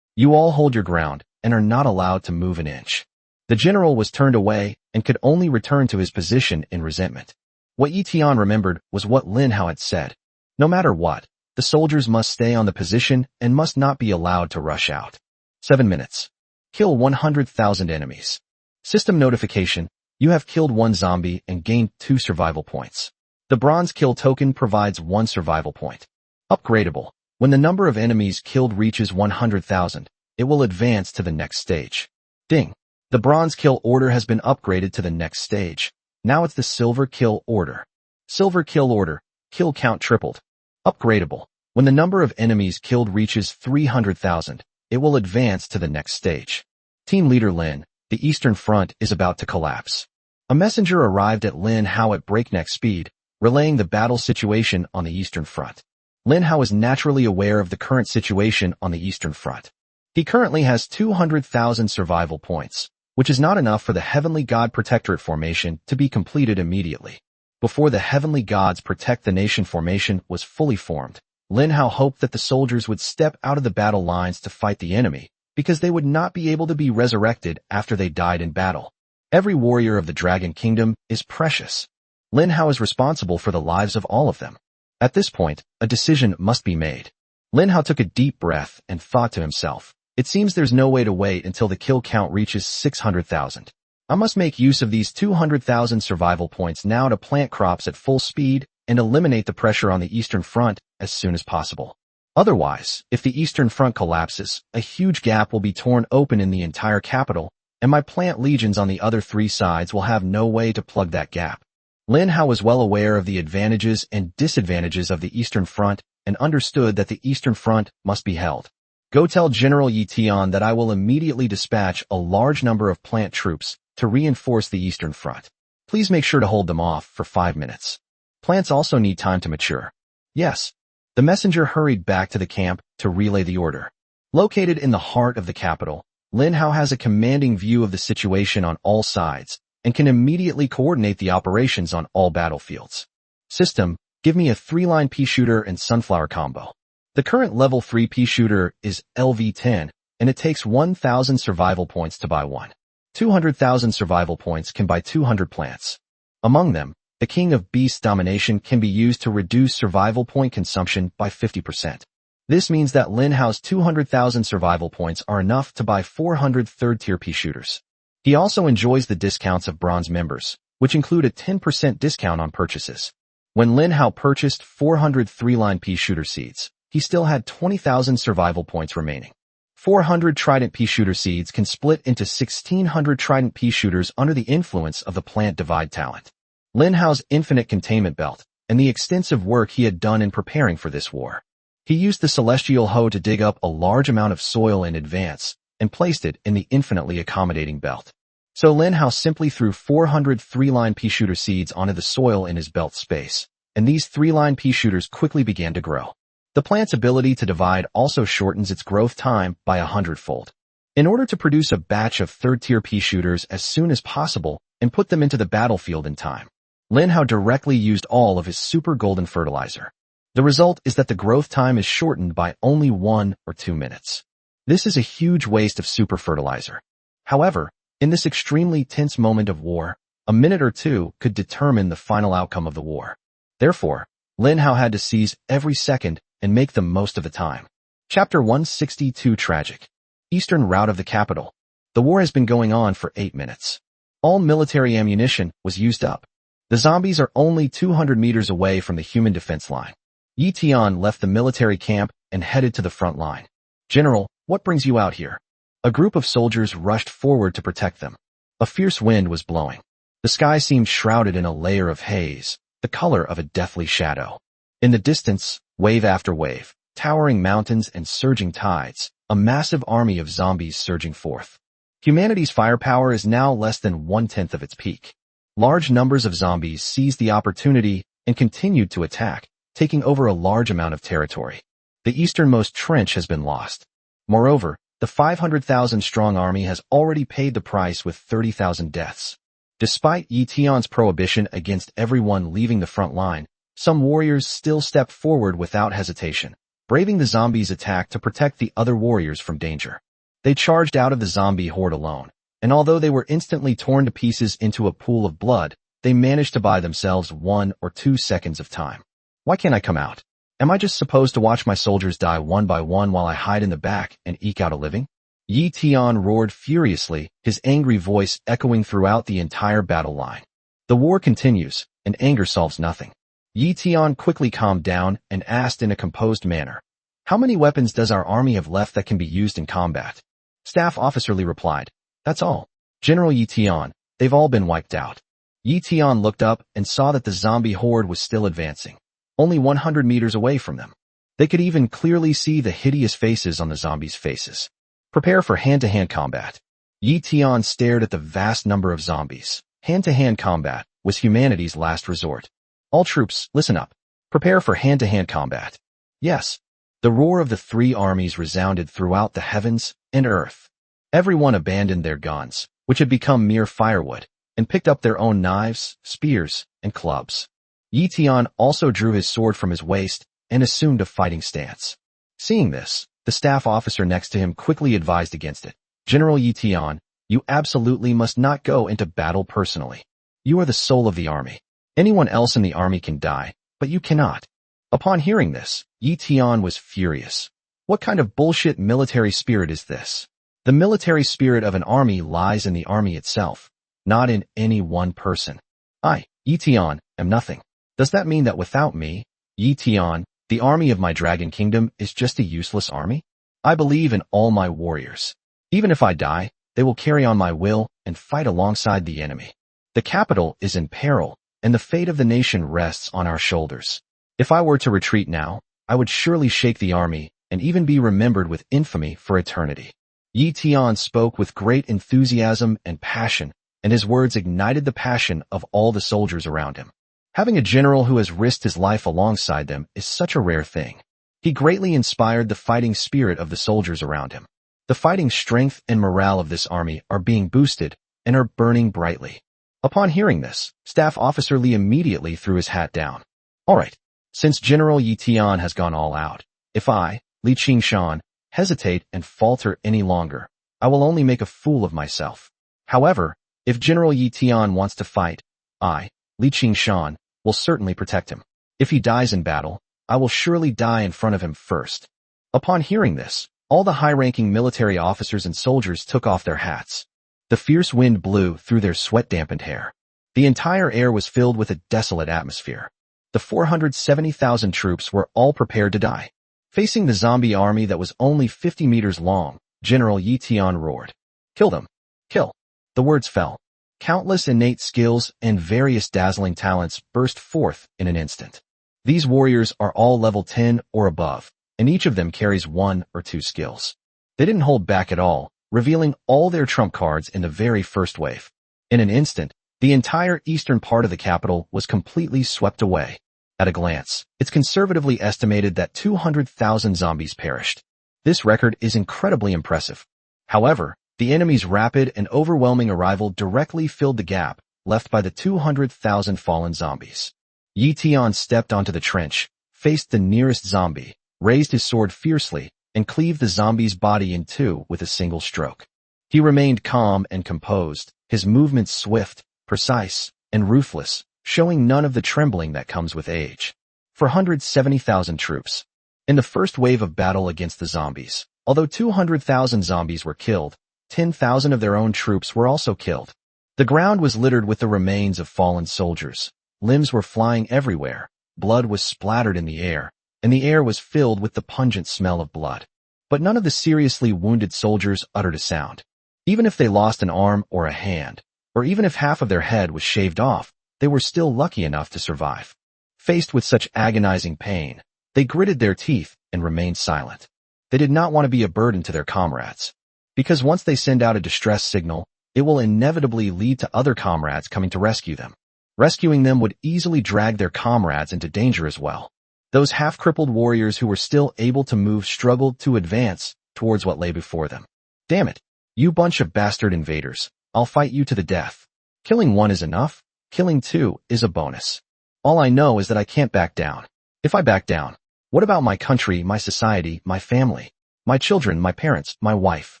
You all hold your ground and are not allowed to move an inch." The general was turned away and could only return to his position in resentment. What Yi Tian remembered was what Lin Hao had said. No matter what, the soldiers must stay on the position and must not be allowed to rush out. 7 minutes. Kill 100,000 enemies. System notification: you have killed 1 zombie and gained 2 survival points. The bronze kill token provides 1 survival point. Upgradable: when the number of enemies killed reaches 100,000, it will advance to the next stage. Ding! The bronze kill order has been upgraded to the next stage. Now it's the silver kill order. Silver kill order: kill count tripled. Upgradable: when the number of enemies killed reaches 300,000, it will advance to the next stage. Team leader Lin, the Eastern Front is about to collapse. A messenger arrived at Lin Hao at breakneck speed, relaying the battle situation on the Eastern Front. Lin Hao is naturally aware of the current situation on the Eastern Front. He currently has 200,000 survival points, which is not enough for the Heavenly God Protectorate formation to be completed immediately. Before the Heavenly Gods Protect the Nation formation was fully formed, Lin Hao hoped that the soldiers would step out of the battle lines to fight the enemy, because they would not be able to be resurrected after they died in battle. Every warrior of the Dragon Kingdom is precious. Lin Hao is responsible for the lives of all of them. At this point, a decision must be made. Lin Hao took a deep breath and thought to himself, it seems there's no way to wait until the kill count reaches 600,000. I must make use of these 200,000 survival points now to plant crops at full speed and eliminate the pressure on the Eastern Front as soon as possible. Otherwise, if the Eastern Front collapses, a huge gap will be torn open in the entire capital, and my plant legions on the other three sides will have no way to plug that gap. Lin Hao was well aware of the advantages and disadvantages of the Eastern Front and understood that the Eastern Front must be held. Go tell General Yi Tian that I will immediately dispatch a large number of plant troops to reinforce the Eastern Front. Please make sure to hold them off for 5 minutes. Plants also need time to mature. Yes. The messenger hurried back to the camp to relay the order. Located in the heart of the capital, Lin Hao has a commanding view of the situation on all sides and can immediately coordinate the operations on all battlefields. System, give me a 3-line pea shooter and sunflower combo. The current level 3 pea shooter is LV10, and it takes 1,000 survival points to buy one. 200,000 survival points can buy 200 plants. Among them, the King of Beasts Domination can be used to reduce survival point consumption by 50%. This means that Lin Hao's 200,000 survival points are enough to buy 400 third-tier pea shooters. He also enjoys the discounts of bronze members, which include a 10% discount on purchases. When Lin Hao purchased 400 3-line pea shooter seeds, he still had 20,000 survival points remaining. 400 trident pea shooter seeds can split into 1,600 trident pea shooters under the influence of the plant divide talent. Lin Hao's infinite containment belt, and the extensive work he had done in preparing for this war. He used the celestial hoe to dig up a large amount of soil in advance, and placed it in the infinitely accommodating belt. So Lin Hao simply threw 400 3-line pea shooter seeds onto the soil in his belt space, and these 3-line pea shooters quickly began to grow. The plant's ability to divide also shortens its growth time by 100-fold. In order to produce a batch of third-tier pea shooters as soon as possible and put them into the battlefield in time, Lin Hao directly used all of his super golden fertilizer. The result is that the growth time is shortened by only 1 or 2 minutes. This is a huge waste of super fertilizer. However, in this extremely tense moment of war, a minute or two could determine the final outcome of the war. Therefore, Lin Hao had to seize every second and make the most of the time. Chapter 162 Tragic. Eastern route of the capital. The war has been going on for 8 minutes. All military ammunition was used up. The zombies are only 200 meters away from the human defense line. Yi Tian left the military camp and headed to the front line. General, what brings you out here? A group of soldiers rushed forward to protect them. A fierce wind was blowing. The sky seemed shrouded in a layer of haze, the color of a deathly shadow. In the distance, wave after wave, towering mountains and surging tides, a massive army of zombies surging forth. Humanity's firepower is now less than 1/10 of its peak. Large numbers of zombies seized the opportunity and continued to attack, taking over a large amount of territory. The easternmost trench has been lost. Moreover, the 500,000-strong army has already paid the price with 30,000 deaths. Despite Yi Tian's prohibition against everyone leaving the front line, some warriors still stepped forward without hesitation, braving the zombies' attack to protect the other warriors from danger. They charged out of the zombie horde alone, and although they were instantly torn to pieces into a pool of blood, they managed to buy themselves 1 or 2 seconds of time. Why can't I come out? Am I just supposed to watch my soldiers die one by one while I hide in the back and eke out a living? Yi Tian roared furiously, his angry voice echoing throughout the entire battle line. The war continues, and anger solves nothing. Yi Tian quickly calmed down and asked in a composed manner, "How many weapons does our army have left that can be used in combat?" Staff Officer Li replied, "That's all. General Yi Tian, they've all been wiped out." Yi Tian looked up and saw that the zombie horde was still advancing, only 100 meters away from them. They could even clearly see the hideous faces on the zombies' faces. Prepare for hand-to-hand combat. Yi Tian stared at the vast number of zombies, Hand-to-hand combat was humanity's last resort. All troops, listen up. Prepare for hand-to-hand combat. Yes. The roar of the three armies resounded throughout the heavens and earth. Everyone abandoned their guns, which had become mere firewood, and picked up their own knives, spears, and clubs. Yi Tian also drew his sword from his waist and assumed a fighting stance. Seeing this, the staff officer next to him quickly advised against it. General Yi Tian, you absolutely must not go into battle personally. You are the soul of the army. Anyone else in the army can die, but you cannot. Upon hearing this, Yi Tian was furious. What kind of bullshit military spirit is this? The military spirit of an army lies in the army itself, not in any one person. I, Yi Tian, am nothing. Does that mean that without me, Yi Tian, the army of my Dragon Kingdom is just a useless army? I believe in all my warriors. Even if I die, they will carry on my will and fight alongside the enemy. The capital is in peril, and the fate of the nation rests on our shoulders. If I were to retreat now, I would surely shake the army and even be remembered with infamy for eternity. Yi Tian spoke with great enthusiasm and passion, and his words ignited the passion of all the soldiers around him. Having a general who has risked his life alongside them is such a rare thing. He greatly inspired the fighting spirit of the soldiers around him. The fighting strength and morale of this army are being boosted and are burning brightly. Upon hearing this, Staff Officer Li immediately threw his hat down. All right. Since General Yi Tian has gone all out, if I, Li Qingshan, hesitate and falter any longer, I will only make a fool of myself. However, if General Yi Tian wants to fight, I, Li Qingshan, will certainly protect him. If he dies in battle, I will surely die in front of him first. Upon hearing this, all the high-ranking military officers and soldiers took off their hats. The fierce wind blew through their sweat-dampened hair. The entire air was filled with a desolate atmosphere. The 470,000 troops were all prepared to die. Facing the zombie army that was only 50 meters long, General Yi Tian roared. Kill them. Kill. The words fell. Countless innate skills and various dazzling talents burst forth in an instant. These warriors are all level 10 or above, and each of them carries 1 or 2 skills. They didn't hold back at all, revealing all their trump cards in the very first wave. In an instant, the entire eastern part of the capital was completely swept away. At a glance, it's conservatively estimated that 200,000 zombies perished. This record is incredibly impressive. However, the enemy's rapid and overwhelming arrival directly filled the gap left by the 200,000 fallen zombies. Yi Tian stepped onto the trench, faced the nearest zombie, raised his sword fiercely, and cleaved the zombie's body in two with a single stroke. He remained calm and composed, his movements swift, precise, and ruthless, showing none of the trembling that comes with age. 470,000 troops. In the first wave of battle against the zombies, although 200,000 zombies were killed, 10,000 of their own troops were also killed. The ground was littered with the remains of fallen soldiers. Limbs were flying everywhere, blood was splattered in the air, and the air was filled with the pungent smell of blood. But none of the seriously wounded soldiers uttered a sound. Even if they lost an arm or a hand, or even if half of their head was shaved off, they were still lucky enough to survive. Faced with such agonizing pain, they gritted their teeth and remained silent. They did not want to be a burden to their comrades. Because once they send out a distress signal, it will inevitably lead to other comrades coming to rescue them. Rescuing them would easily drag their comrades into danger as well. Those half-crippled warriors who were still able to move struggled to advance towards what lay before them. Damn it, you bunch of bastard invaders. I'll fight you to the death. Killing one is enough. Killing two is a bonus. All I know is that I can't back down. If I back down, what about my country, my society, my family, my children, my parents, my wife?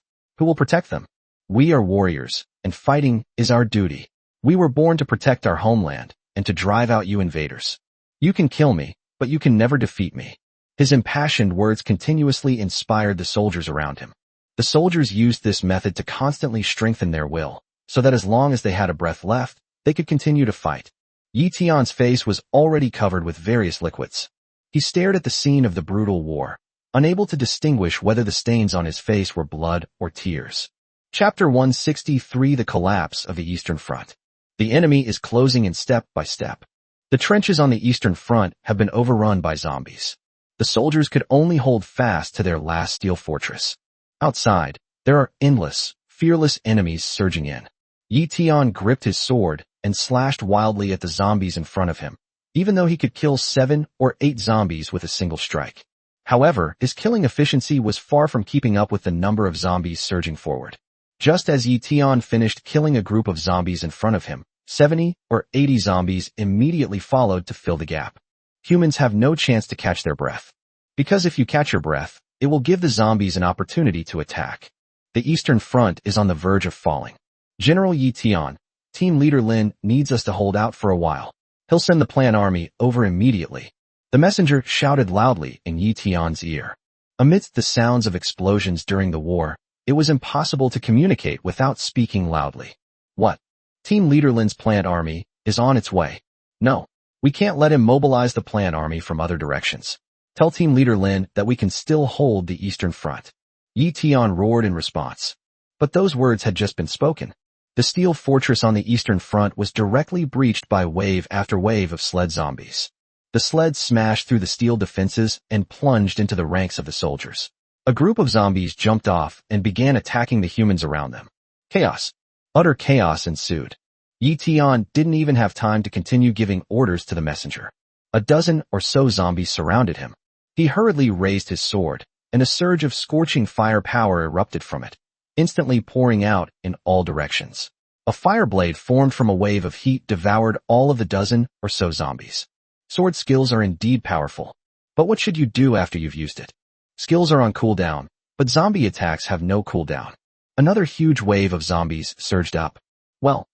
Who will protect them? We are warriors, and fighting is our duty. We were born to protect our homeland and to drive out you invaders. You can kill me, but you can never defeat me. His impassioned words continuously inspired the soldiers around him. The soldiers used this method to constantly strengthen their will, so that as long as they had a breath left, they could continue to fight. Yi Tian's face was already covered with various liquids. He stared at the scene of the brutal war, unable to distinguish whether the stains on his face were blood or tears. Chapter 163: The Collapse of the Eastern Front. The enemy is closing in step by step. The trenches on the Eastern Front have been overrun by zombies. The soldiers could only hold fast to their last steel fortress. Outside, there are endless, fearless enemies surging in. Yi Tian gripped his sword, and slashed wildly at the zombies in front of him, even though he could kill 7 or 8 zombies with a single strike. However, his killing efficiency was far from keeping up with the number of zombies surging forward. Just as Yi Tian finished killing a group of zombies in front of him, 70 or 80 zombies immediately followed to fill the gap. Humans have no chance to catch their breath. Because if you catch your breath, it will give the zombies an opportunity to attack. The Eastern Front is on the verge of falling. General Yi Tian, Team Leader Lin, needs us to hold out for a while. He'll send the Plan Army over immediately. The messenger shouted loudly in Yi Tian's ear. Amidst the sounds of explosions during the war, it was impossible to communicate without speaking loudly. What? Team Leader Lin's Plant Army is on its way. No, we can't let him mobilize the Plant Army from other directions. Tell Team Leader Lin that we can still hold the Eastern Front. Yi Tian roared in response. But those words had just been spoken. The steel fortress on the Eastern Front was directly breached by wave after wave of sled zombies. The sleds smashed through the steel defenses and plunged into the ranks of the soldiers. A group of zombies jumped off and began attacking the humans around them. Chaos. Utter chaos ensued. Yi Tian didn't even have time to continue giving orders to the messenger. A dozen or so zombies surrounded him. He hurriedly raised his sword, and a surge of scorching fire power erupted from it, instantly pouring out in all directions. A fire blade formed from a wave of heat devoured all of the dozen or so zombies. Sword skills are indeed powerful. But what should you do after you've used it? Skills are on cooldown, but zombie attacks have no cooldown. Another huge wave of zombies surged up. Well,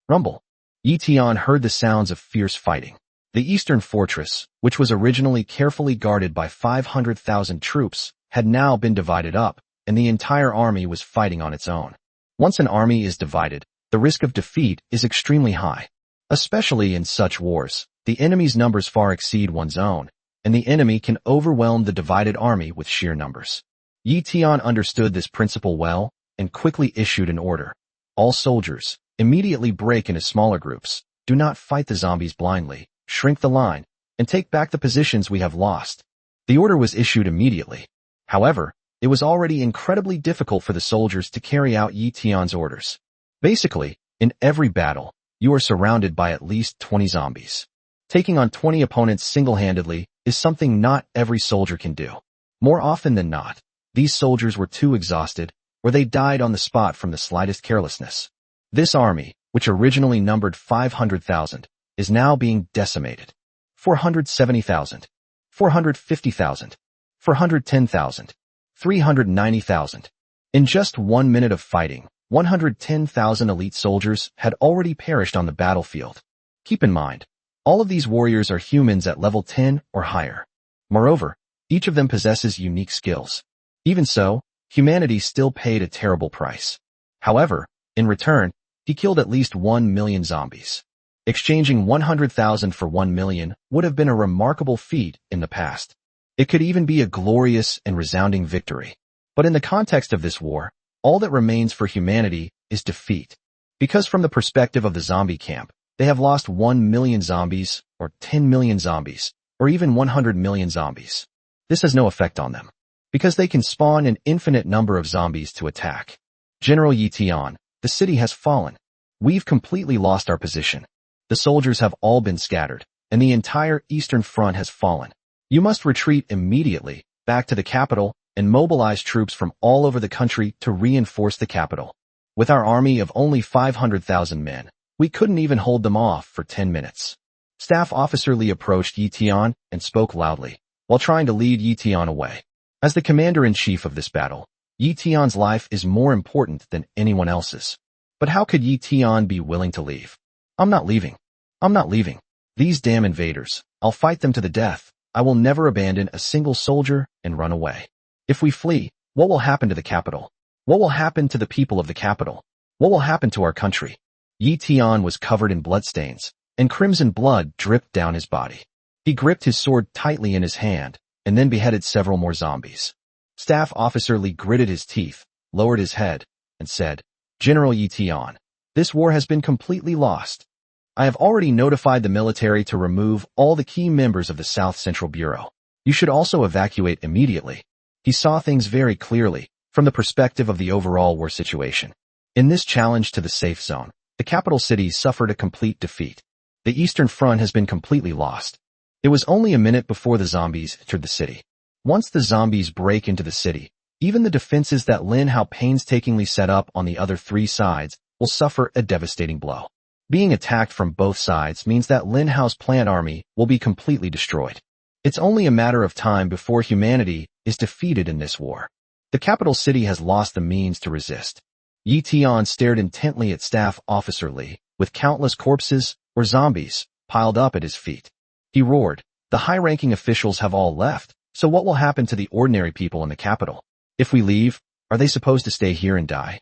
rumble. Yi Tian heard the sounds of fierce fighting. The Eastern Fortress, which was originally carefully guarded by 500,000 troops, had now been divided up, and the entire army was fighting on its own. Once an army is divided, the risk of defeat is extremely high. Especially in such wars, the enemy's numbers far exceed one's own, and the enemy can overwhelm the divided army with sheer numbers. Yi Tian understood this principle well and quickly issued an order. All soldiers, immediately break into smaller groups. Do not fight the zombies blindly, shrink the line, and take back the positions we have lost. The order was issued immediately. However, it was already incredibly difficult for the soldiers to carry out Yi Tian's orders. Basically, in every battle, you are surrounded by at least 20 zombies. Taking on 20 opponents single-handedly is something not every soldier can do. More often than not, these soldiers were too exhausted, or they died on the spot from the slightest carelessness. This army, which originally numbered 500,000, is now being decimated. 470,000, 450,000, 410,000, 390,000. In just 1 minute of fighting, 110,000 elite soldiers had already perished on the battlefield. Keep in mind, all of these warriors are humans at level 10 or higher. Moreover, each of them possesses unique skills. Even so, humanity still paid a terrible price. However, in return, he killed at least 1 million zombies. Exchanging 100,000 for 1 million would have been a remarkable feat in the past. It could even be a glorious and resounding victory. But in the context of this war, all that remains for humanity is defeat. Because from the perspective of the zombie camp, they have lost 1 million zombies, or 10 million zombies, or even 100 million zombies. This has no effect on them, because they can spawn an infinite number of zombies to attack. General Yi Tian, the city has fallen. We've completely lost our position. The soldiers have all been scattered, and the entire Eastern Front has fallen. You must retreat immediately, back to the capital, and mobilize troops from all over the country to reinforce the capital. With our army of only 500,000 men, we couldn't even hold them off for 10 minutes. Staff Officer Li approached Yi Tian and spoke loudly, while trying to lead Yi Tian away. As the commander-in-chief of this battle, Yi Tian's life is more important than anyone else's. But how could Yi Tian be willing to leave? I'm not leaving. I'm not leaving. These damn invaders, I'll fight them to the death. I will never abandon a single soldier and run away. If we flee, what will happen to the capital? What will happen to the people of the capital? What will happen to our country? Yi Tian was covered in bloodstains, and crimson blood dripped down his body. He gripped his sword tightly in his hand, and then beheaded several more zombies. Staff Officer Li gritted his teeth, lowered his head, and said, General Yi Tian, this war has been completely lost. I have already notified the military to remove all the key members of the South Central Bureau. You should also evacuate immediately. He saw things very clearly, from the perspective of the overall war situation. In this challenge to the safe zone, The capital city suffered a complete defeat. The Eastern Front has been completely lost. It was only a minute before the zombies entered the city. Once the zombies break into the city, even the defenses that Lin Hao painstakingly set up on the other three sides will suffer a devastating blow. Being attacked from both sides means that Lin Hao's plant army will be completely destroyed. It's only a matter of time before humanity is defeated in this war. The capital city has lost the means to resist. Yi Tian stared intently at Staff Officer Li, with countless corpses, or zombies, piled up at his feet. He roared, "The high-ranking officials have all left, so what will happen to the ordinary people in the capital? If we leave, are they supposed to stay here and die?"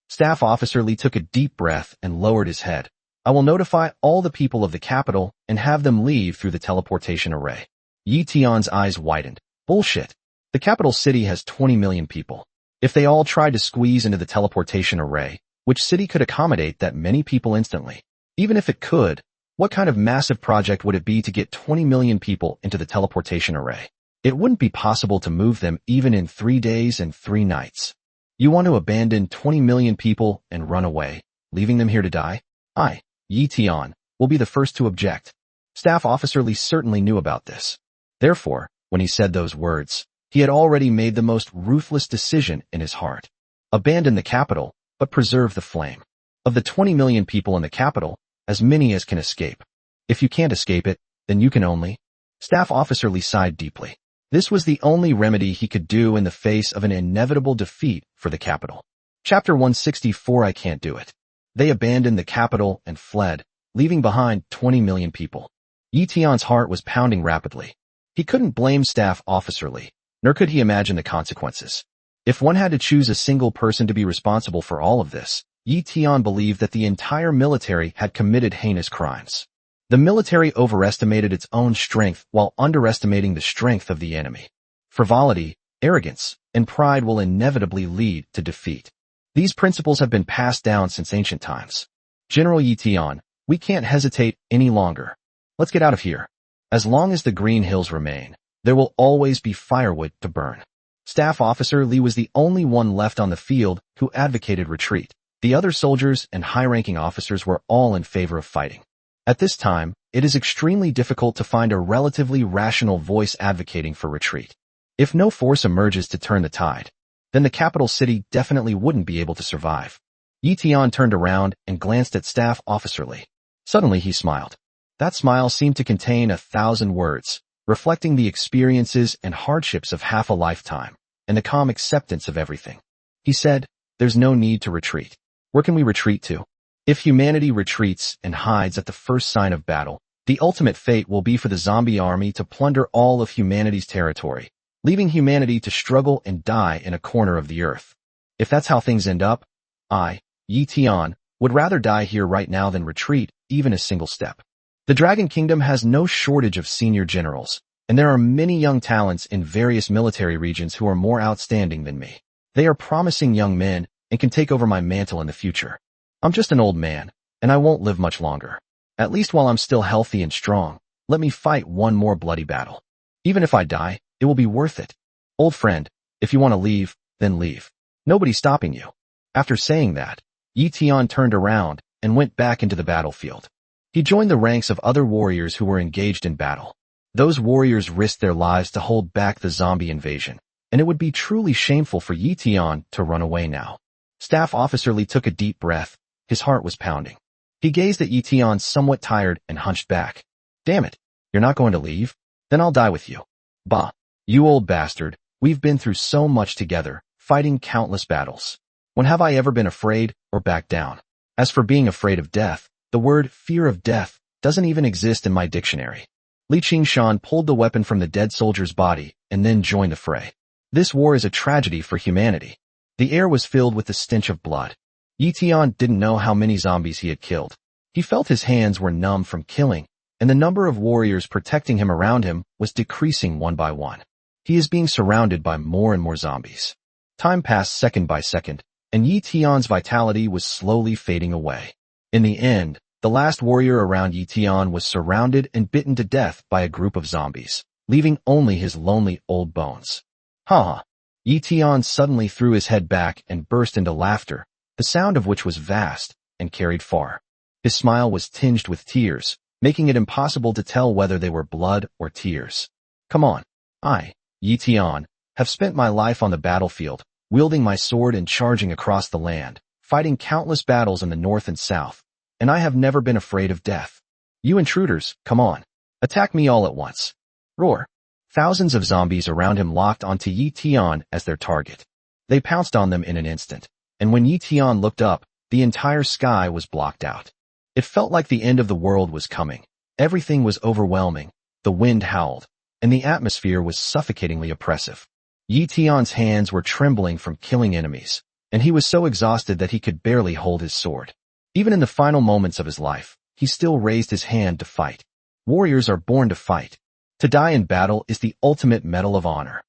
Staff Officer Li took a deep breath and lowered his head. "I will notify all the people of the capital and have them leave through the teleportation array." Yi Tian's eyes widened. "Bullshit. The capital city has 20 million people. If they all tried to squeeze into the teleportation array, which city could accommodate that many people instantly? Even if it could, what kind of massive project would it be to get 20 million people into the teleportation array? It wouldn't be possible to move them even in 3 days and 3 nights. You want to abandon 20 million people and run away, leaving them here to die? I, Yi Tian, will be the first to object." Staff Officer Li certainly knew about this. Therefore, when he said those words, he had already made the most ruthless decision in his heart. Abandon the capital, but preserve the flame. Of the 20 million people in the capital, as many as can escape. If you can't escape it, then you can only. Staff Officer Li sighed deeply. This was the only remedy he could do in the face of an inevitable defeat for the capital. Chapter 164. I can't do it. They abandoned the capital and fled, leaving behind 20 million people. Yi Tian's heart was pounding rapidly. He couldn't blame Staff Officer Li, nor could he imagine the consequences. If one had to choose a single person to be responsible for all of this, Yi Tian believed that the entire military had committed heinous crimes. The military overestimated its own strength while underestimating the strength of the enemy. Frivolity, arrogance, and pride will inevitably lead to defeat. These principles have been passed down since ancient times. General Yi Tian, we can't hesitate any longer. Let's get out of here. As long as the Green Hills remain, there will always be firewood to burn. Staff Officer Li was the only one left on the field who advocated retreat. The other soldiers and high-ranking officers were all in favor of fighting. At this time, it is extremely difficult to find a relatively rational voice advocating for retreat. If no force emerges to turn the tide, then the capital city definitely wouldn't be able to survive. Yi Tian turned around and glanced at Staff Officer Li. Suddenly he smiled. That smile seemed to contain 1,000 words, reflecting the experiences and hardships of half a lifetime, and the calm acceptance of everything. He said, "There's no need to retreat. Where can we retreat to? If humanity retreats and hides at the first sign of battle, the ultimate fate will be for the zombie army to plunder all of humanity's territory, leaving humanity to struggle and die in a corner of the earth. If that's how things end up, I, Yi Tian, would rather die here right now than retreat even a single step." The Dragon Kingdom has no shortage of senior generals, and there are many young talents in various military regions who are more outstanding than me. They are promising young men and can take over my mantle in the future. I'm just an old man, and I won't live much longer. At least while I'm still healthy and strong, let me fight one more bloody battle. Even if I die, it will be worth it. Old friend, if you want to leave, then leave. Nobody's stopping you. After saying that, Yi Tian turned around and went back into the battlefield. He joined the ranks of other warriors who were engaged in battle. Those warriors risked their lives to hold back the zombie invasion, and it would be truly shameful for Yi Tian to run away now. Staff Officer Li took a deep breath. His heart was pounding. He gazed at Yi Tian somewhat tired and hunched back. "Damn it, you're not going to leave? Then I'll die with you." "Bah, you old bastard, we've been through so much together, fighting countless battles. When have I ever been afraid or backed down? As for being afraid of death, the word fear of death doesn't even exist in my dictionary." Li Qingshan pulled the weapon from the dead soldier's body and then joined the fray. This war is a tragedy for humanity. The air was filled with the stench of blood. Yi Tian didn't know how many zombies he had killed. He felt his hands were numb from killing, and the number of warriors protecting him around him was decreasing one by one. He is being surrounded by more and more zombies. Time passed second by second, and Yi Tian's vitality was slowly fading away. In the end, the last warrior around Yi Tian was surrounded and bitten to death by a group of zombies, leaving only his lonely old bones. Ha ha! Yi Tian suddenly threw his head back and burst into laughter, the sound of which was vast and carried far. His smile was tinged with tears, making it impossible to tell whether they were blood or tears. Come on. I, Yi Tian, have spent my life on the battlefield, wielding my sword and charging across the land, fighting countless battles in the north and south, and I have never been afraid of death. You intruders, come on. Attack me all at once. Roar. Thousands of zombies around him locked onto Yi Tian as their target. They pounced on them in an instant, and when Yi Tian looked up, the entire sky was blocked out. It felt like the end of the world was coming. Everything was overwhelming. The wind howled, and the atmosphere was suffocatingly oppressive. Yi Tian's hands were trembling from killing enemies, and he was so exhausted that he could barely hold his sword. Even in the final moments of his life, he still raised his hand to fight. Warriors are born to fight. To die in battle is the ultimate medal of honor.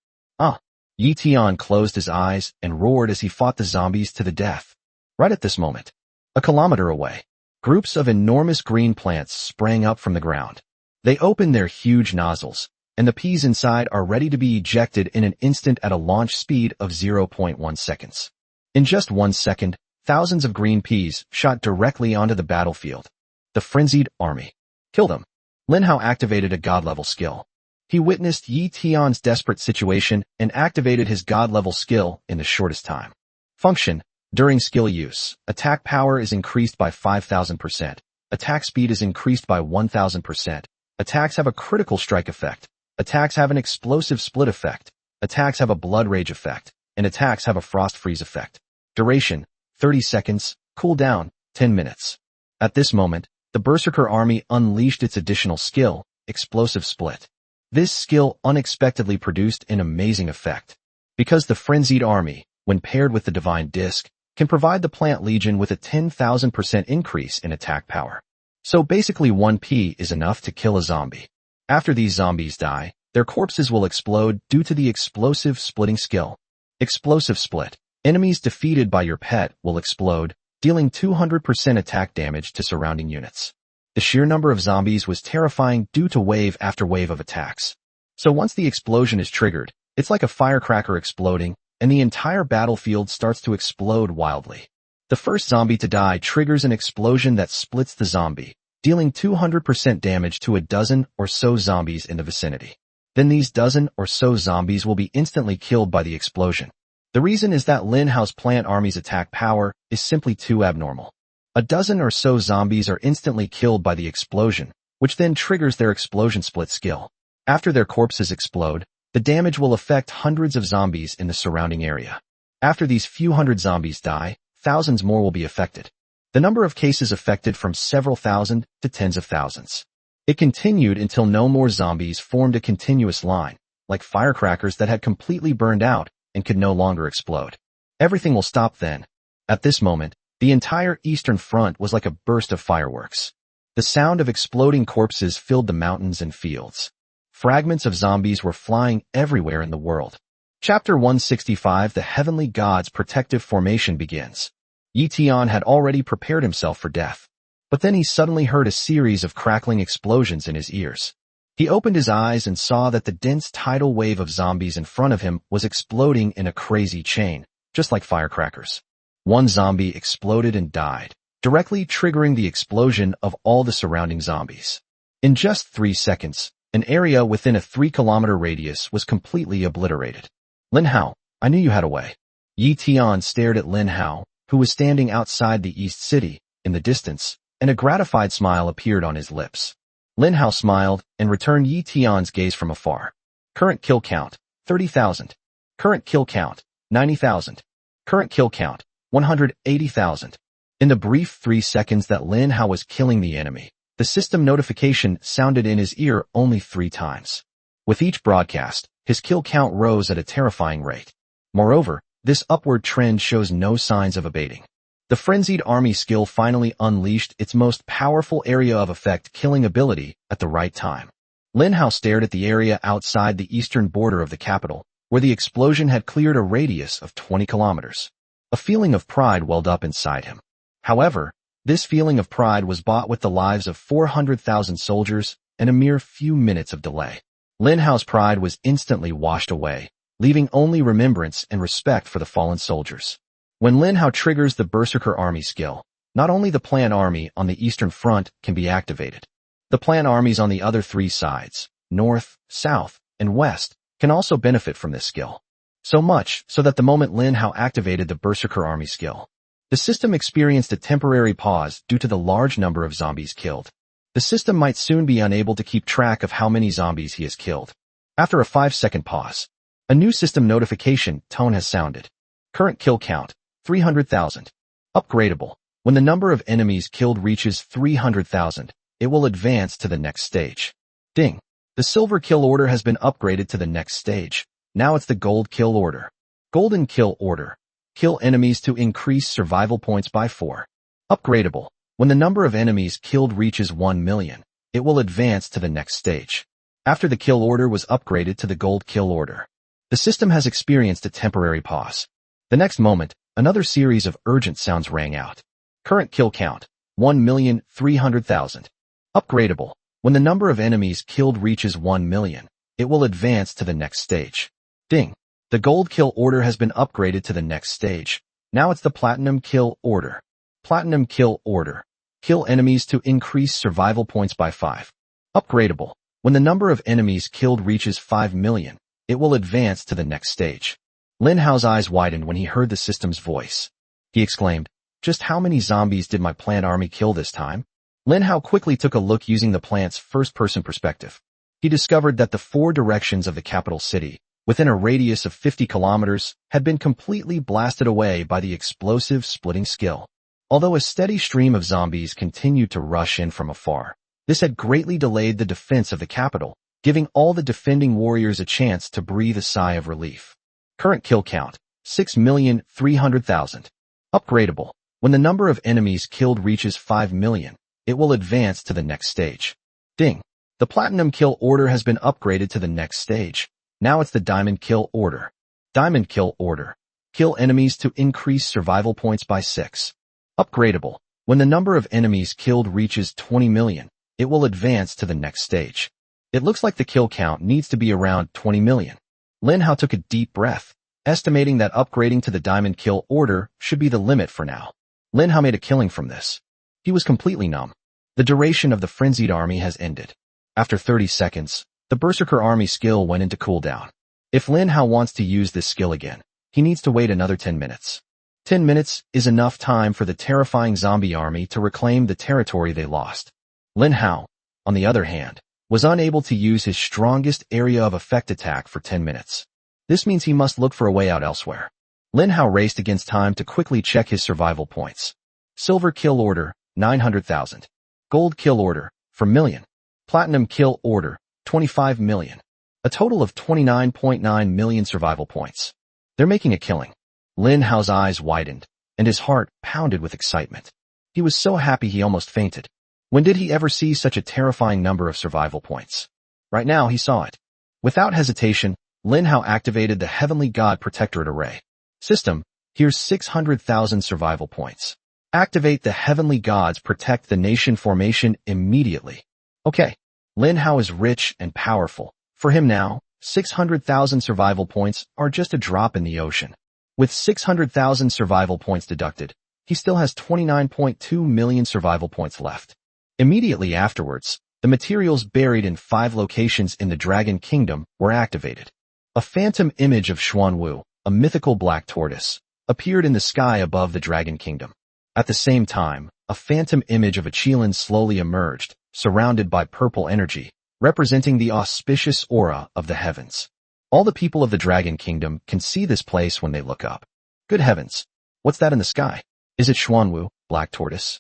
Yi Tian closed his eyes and roared as he fought the zombies to the death. Right at this moment, a kilometer away, groups of enormous green plants sprang up from the ground. They opened their huge nozzles, and the peas inside are ready to be ejected in an instant at a launch speed of 0.1 seconds. In just 1 second, thousands of green peas shot directly onto the battlefield. The frenzied army. Kill them. Lin Hao activated a god-level skill. He witnessed Yi Tian's desperate situation and activated his god-level skill in the shortest time. Function. During skill use, attack power is increased by 5,000%. Attack speed is increased by 1,000%. Attacks have a critical strike effect. Attacks have an explosive split effect. Attacks have a blood rage effect. And attacks have a frost freeze effect. Duration. 30 seconds. Cooldown. 10 minutes. At this moment, the Berserker army unleashed its additional skill, Explosive Split. This skill unexpectedly produced an amazing effect. Because the Frenzied Army, when paired with the Divine Disc, can provide the Plant Legion with a 10,000% increase in attack power. So basically 1 P is enough to kill a zombie. After these zombies die, their corpses will explode due to the Explosive Splitting skill. Explosive Split. Enemies defeated by your pet will explode, dealing 200% attack damage to surrounding units. The sheer number of zombies was terrifying due to wave after wave of attacks. So once the explosion is triggered, it's like a firecracker exploding, and the entire battlefield starts to explode wildly. The first zombie to die triggers an explosion that splits the zombie, dealing 200% damage to a dozen or so zombies in the vicinity. Then these dozen or so zombies will be instantly killed by the explosion. The reason is that Lin Hao's plant army's attack power is simply too abnormal. A dozen or so zombies are instantly killed by the explosion, which then triggers their explosion split skill. After their corpses explode, the damage will affect hundreds of zombies in the surrounding area. After these few hundred zombies die, thousands more will be affected. The number of cases affected from several thousand to tens of thousands. It continued until no more zombies formed a continuous line, like firecrackers that had completely burned out and could no longer explode. Everything will stop then. At this moment, the entire Eastern Front was like a burst of fireworks. The sound of exploding corpses filled the mountains and fields. Fragments of zombies were flying everywhere in the world. Chapter 165. The Heavenly God's Protective Formation begins. Yi Tian had already prepared himself for death. But then he suddenly heard a series of crackling explosions in his ears. He opened his eyes and saw that the dense tidal wave of zombies in front of him was exploding in a crazy chain, just like firecrackers. One zombie exploded and died, directly triggering the explosion of all the surrounding zombies. In just 3 seconds, an area within a 3-kilometer radius was completely obliterated. Lin Hao, I knew you had a way. Yi Tian stared at Lin Hao, who was standing outside the East City, in the distance, and a gratified smile appeared on his lips. Lin Hao smiled and returned Yi Tian's gaze from afar. Current kill count, 30,000. Current kill count, 90,000. Current kill count, 180,000. In the brief 3 seconds that Lin Hao was killing the enemy, the system notification sounded in his ear only 3 times. With each broadcast, his kill count rose at a terrifying rate. Moreover, this upward trend shows no signs of abating. The Frenzied Army skill finally unleashed its most powerful area of effect killing ability at the right time. Lin Hao stared at the area outside the eastern border of the capital, where the explosion had cleared a radius of 20 kilometers. A feeling of pride welled up inside him. However, this feeling of pride was bought with the lives of 400,000 soldiers and a mere few minutes of delay. Lin Hao's pride was instantly washed away, leaving only remembrance and respect for the fallen soldiers. When Lin Hao triggers the Berserker Army skill, Not only the Plan Army on the Eastern Front can be activated. The Plan armies on the other three sides, North, South, and West, can also benefit from this skill. So much so that the moment Lin Hao activated the Berserker Army skill, the system experienced a temporary pause due to the large number of zombies killed. The system might soon be unable to keep track of how many zombies he has killed. After a 5-second pause, a new system notification tone has sounded. Current kill count, 300,000. Upgradable. When the number of enemies killed reaches 300,000, it will advance to the next stage. Ding. The silver kill order has been upgraded to the next stage. Now it's the gold kill order. Golden kill order. Kill enemies to increase survival points by 4. Upgradable. When the number of enemies killed reaches 1 million, it will advance to the next stage. After the kill order was upgraded to the gold kill order, the system has experienced a temporary pause. The next moment, another series of urgent sounds rang out. Current kill count, 1,300,000. Upgradable. When the number of enemies killed reaches 1 million, it will advance to the next stage. Ding. The gold kill order has been upgraded to the next stage. Now it's the platinum kill order. Platinum kill order. Kill enemies to increase survival points by 5. Upgradable. When the number of enemies killed reaches 5 million, it will advance to the next stage. Lin Hao's eyes widened when he heard the system's voice. He exclaimed, "Just how many zombies did my plant army kill this time?" Lin Hao quickly took a look using the plant's first-person perspective. He discovered that the 4 directions of the capital city, within a radius of 50 kilometers, had been completely blasted away by the explosive splitting skill. Although a steady stream of zombies continued to rush in from afar, this had greatly delayed the defense of the capital, giving all the defending warriors a chance to breathe a sigh of relief. Current kill count, 6,300,000. Upgradable. When the number of enemies killed reaches 5 million, it will advance to the next stage. Ding. The platinum kill order has been upgraded to the next stage. Now it's the diamond kill order. Diamond kill order. Kill enemies to increase survival points by 6. Upgradable. When the number of enemies killed reaches 20 million, it will advance to the next stage. It looks like the kill count needs to be around 20 million. Lin Hao took a deep breath, estimating that upgrading to the diamond kill order should be the limit for now. Lin Hao made a killing from this. He was completely numb. The duration of the frenzied army has ended. After 30 seconds, the Berserker army skill went into cooldown. If Lin Hao wants to use this skill again, he needs to wait another 10 minutes. 10 minutes is enough time for the terrifying zombie army to reclaim the territory they lost. Lin Hao, on the other hand, was unable to use his strongest area of effect attack for 10 minutes. This means he must look for a way out elsewhere. Lin Hao raced against time to quickly check his survival points. Silver kill order, 900,000. Gold kill order, 4 million. Platinum kill order, 25 million. A total of 29.9 million survival points. They're making a killing. Lin Hao's eyes widened, and his heart pounded with excitement. He was so happy he almost fainted. When did he ever see such a terrifying number of survival points? Right now he saw it. Without hesitation, Lin Hao activated the Heavenly God Protectorate Array. System, here's 600,000 survival points. Activate the Heavenly Gods Protect the Nation formation immediately. Okay. Lin Hao is rich and powerful. For him now, 600,000 survival points are just a drop in the ocean. With 600,000 survival points deducted, he still has 29.2 million survival points left. Immediately afterwards, the materials buried in 5 locations in the Dragon Kingdom were activated. A phantom image of Xuanwu, a mythical black tortoise, appeared in the sky above the Dragon Kingdom. At the same time, a phantom image of a Qilin slowly emerged, surrounded by purple energy, representing the auspicious aura of the heavens. All the people of the Dragon Kingdom can see this place when they look up. Good heavens! What's that in the sky? Is it Xuanwu, black tortoise?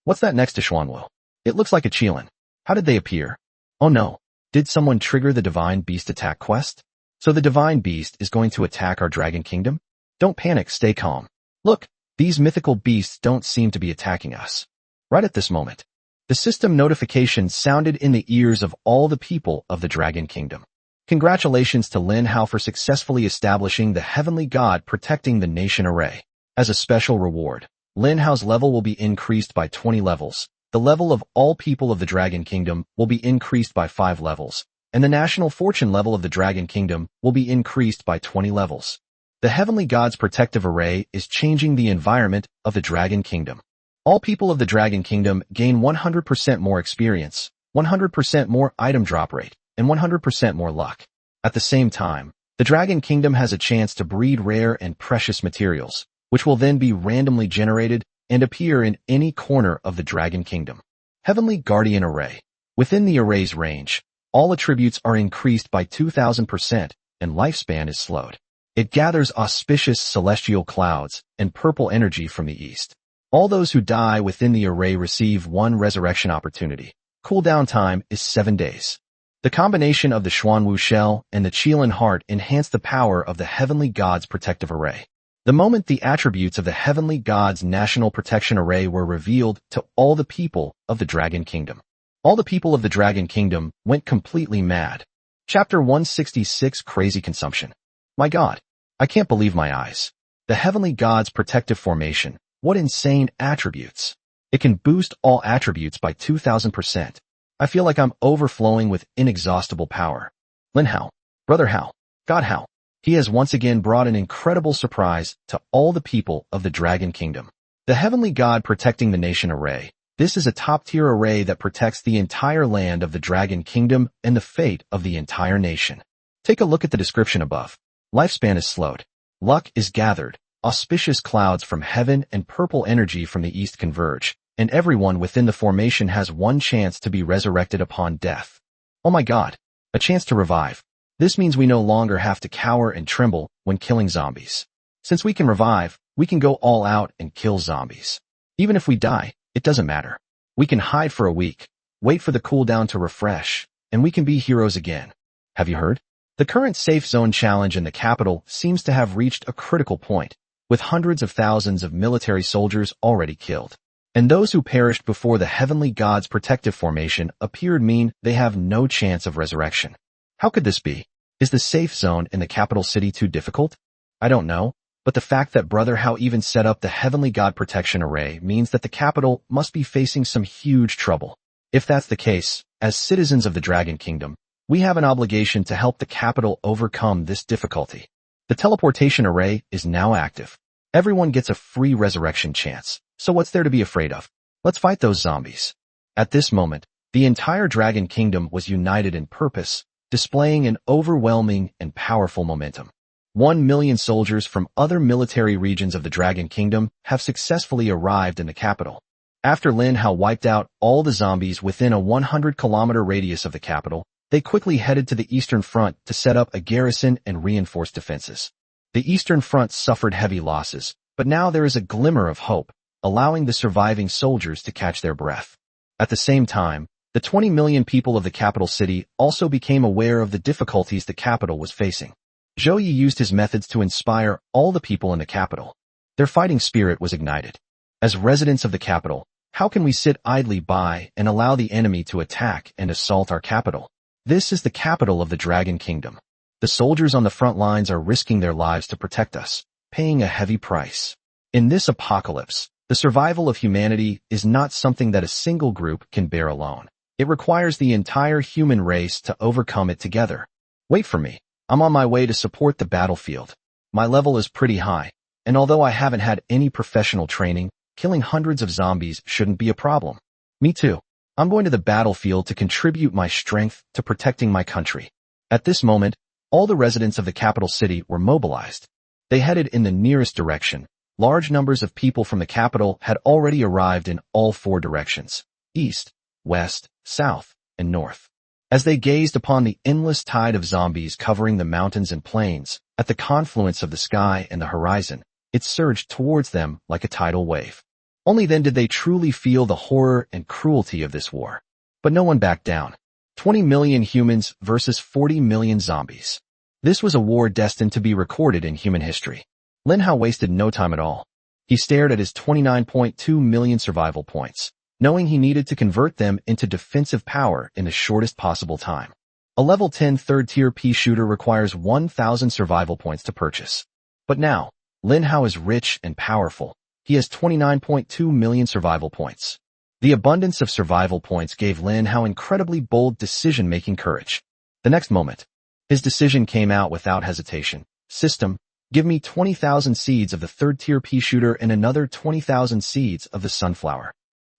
What's that next to Xuanwu? It looks like a Qilin. How did they appear? Oh no! Did someone trigger the Divine Beast attack quest? So the Divine Beast is going to attack our Dragon Kingdom? Don't panic, stay calm. Look, these mythical beasts don't seem to be attacking us. Right at this moment, the system notification sounded in the ears of all the people of the Dragon Kingdom. Congratulations to Lin Hao for successfully establishing the Heavenly God Protecting the Nation Array. As a special reward, Lin Hao's level will be increased by 20 levels. The level of all people of the Dragon Kingdom will be increased by 5 levels, and the national fortune level of the Dragon Kingdom will be increased by 20 levels. The Heavenly God's Protective Array is changing the environment of the Dragon Kingdom. All people of the Dragon Kingdom gain 100% more experience, 100% more item drop rate, and 100% more luck. At the same time, the Dragon Kingdom has a chance to breed rare and precious materials, which will then be randomly generated and appear in any corner of the Dragon Kingdom. Heavenly Guardian Array. Within the array's range, all attributes are increased by 2000% and lifespan is slowed. It gathers auspicious celestial clouds and purple energy from the east. All those who die within the array receive one resurrection opportunity. Cooldown time is 7 days. The combination of the Xuanwu Shell and the Qilin Heart enhance the power of the Heavenly Gods Protective Array. The moment the attributes of the Heavenly Gods National Protection Array were revealed to all the people of the Dragon Kingdom, all the people of the Dragon Kingdom went completely mad. Chapter 166 Crazy Consumption. My God, I can't believe my eyes. The Heavenly Gods Protective Formation, what insane attributes. It can boost all attributes by 2000%. I feel like I'm overflowing with inexhaustible power. Lin Hao, Brother Hao, God Hao. He has once again brought an incredible surprise to all the people of the Dragon Kingdom. The Heavenly God Protecting the Nation Array. This is a top-tier array that protects the entire land of the Dragon Kingdom and the fate of the entire nation. Take a look at the description above. Lifespan is slowed. Luck is gathered. Auspicious clouds from heaven and purple energy from the east converge, and everyone within the formation has one chance to be resurrected upon death. Oh my God, a chance to revive. This means we no longer have to cower and tremble when killing zombies. Since we can revive, we can go all out and kill zombies. Even if we die, it doesn't matter. We can hide for a week, wait for the cooldown to refresh, and we can be heroes again. Have you heard? The current safe zone challenge in the capital seems to have reached a critical point, with hundreds of thousands of military soldiers already killed. And those who perished before the Heavenly Gods Protective Formation appeared mean they have no chance of resurrection. How could this be? Is the safe zone in the capital city too difficult? I don't know, but the fact that Brother Hao even set up the Heavenly God Protection Array means that the capital must be facing some huge trouble. If that's the case, as citizens of the Dragon Kingdom, we have an obligation to help the capital overcome this difficulty. The teleportation array is now active. Everyone gets a free resurrection chance. So what's there to be afraid of? Let's fight those zombies. At this moment, the entire Dragon Kingdom was united in purpose, displaying an overwhelming and powerful momentum. 1 million soldiers from other military regions of the Dragon Kingdom have successfully arrived in the capital. After Lin Hao wiped out all the zombies within a 100-kilometer radius of the capital, they quickly headed to the Eastern Front to set up a garrison and reinforce defenses. The Eastern Front suffered heavy losses, but now there is a glimmer of hope, allowing the surviving soldiers to catch their breath. At the same time, the 20 million people of the capital city also became aware of the difficulties the capital was facing. Zhou Yi used his methods to inspire all the people in the capital. Their fighting spirit was ignited. As residents of the capital, how can we sit idly by and allow the enemy to attack and assault our capital? This is the capital of the Dragon Kingdom. The soldiers on the front lines are risking their lives to protect us, paying a heavy price. In this apocalypse, the survival of humanity is not something that a single group can bear alone. It requires the entire human race to overcome it together. Wait for me. I'm on my way to support the battlefield. My level is pretty high, and although I haven't had any professional training, killing hundreds of zombies shouldn't be a problem. Me too. I'm going to the battlefield to contribute my strength to protecting my country. At this moment, all the residents of the capital city were mobilized. They headed in the nearest direction. Large numbers of people from the capital had already arrived in all 4 directions: east, west, south, and north. As they gazed upon the endless tide of zombies covering the mountains and plains, at the confluence of the sky and the horizon, it surged towards them like a tidal wave. Only then did they truly feel the horror and cruelty of this war. But no one backed down. 20 million humans versus 40 million zombies. This was a war destined to be recorded in human history. Lin Hao wasted no time at all. He stared at his 29.2 million survival points, knowing he needed to convert them into defensive power in the shortest possible time. A level 10 third-tier pea shooter requires 1,000 survival points to purchase. But now, Lin Hao is rich and powerful. He has 29.2 million survival points. The abundance of survival points gave Lin Hao incredibly bold decision-making courage. The next moment, his decision came out without hesitation. System, Give me 20,000 seeds of the third-tier pea shooter and another 20,000 seeds of the sunflower.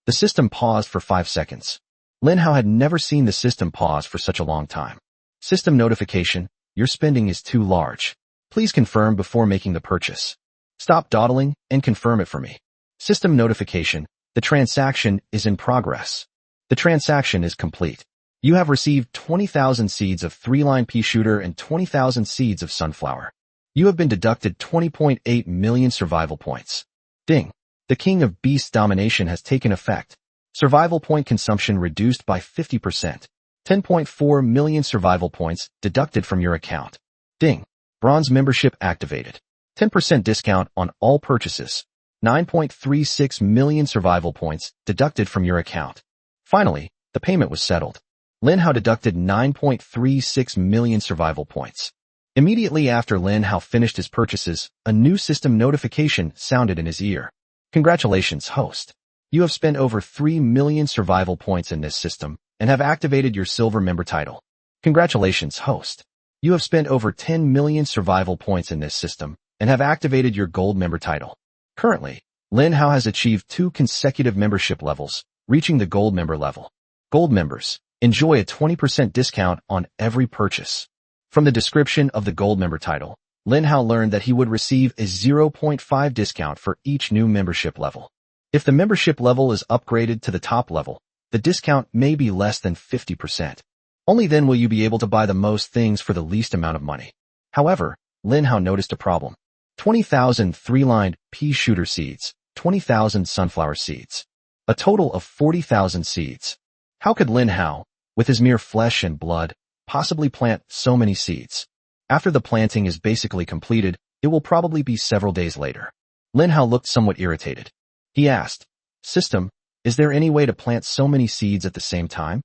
The system paused for 5 seconds. Lin Hao had never seen the system pause for such a long time. System notification: your spending is too large. Please confirm before making the purchase. Stop dawdling and confirm it for me. System notification: the transaction is in progress. The transaction is complete. You have received 20,000 seeds of 3-line pea shooter and 20,000 seeds of sunflower. You have been deducted 20.8 million survival points. Ding. The King of Beasts domination has taken effect. Survival point consumption reduced by 50%. 10.4 million survival points deducted from your account. Ding. Bronze membership activated. 10% discount on all purchases. 9.36 million survival points deducted from your account. Finally, the payment was settled. Lin Hao deducted 9.36 million survival points. Immediately after Lin Hao finished his purchases, a new system notification sounded in his ear. Congratulations, host. You have spent over 3 million survival points in this system and have activated your silver member title. Congratulations, host. You have spent over 10 million survival points in this system and have activated your gold member title. Currently, Lin Hao has achieved 2 consecutive membership levels, reaching the gold member level. Gold members enjoy a 20% discount on every purchase. From the description of the gold member title, Lin Hao learned that he would receive a 0.5 discount for each new membership level. If the membership level is upgraded to the top level, the discount may be less than 50%. Only then will you be able to buy the most things for the least amount of money. However, Lin Hao noticed a problem. 20,000 3-lined pea shooter seeds, 20,000 sunflower seeds. A total of 40,000 seeds. How could Lin Hao, with his mere flesh and blood, possibly plant so many seeds? After the planting is basically completed, it will probably be several days later. Lin Hao looked somewhat irritated. He asked, System, is there any way to plant so many seeds at the same time?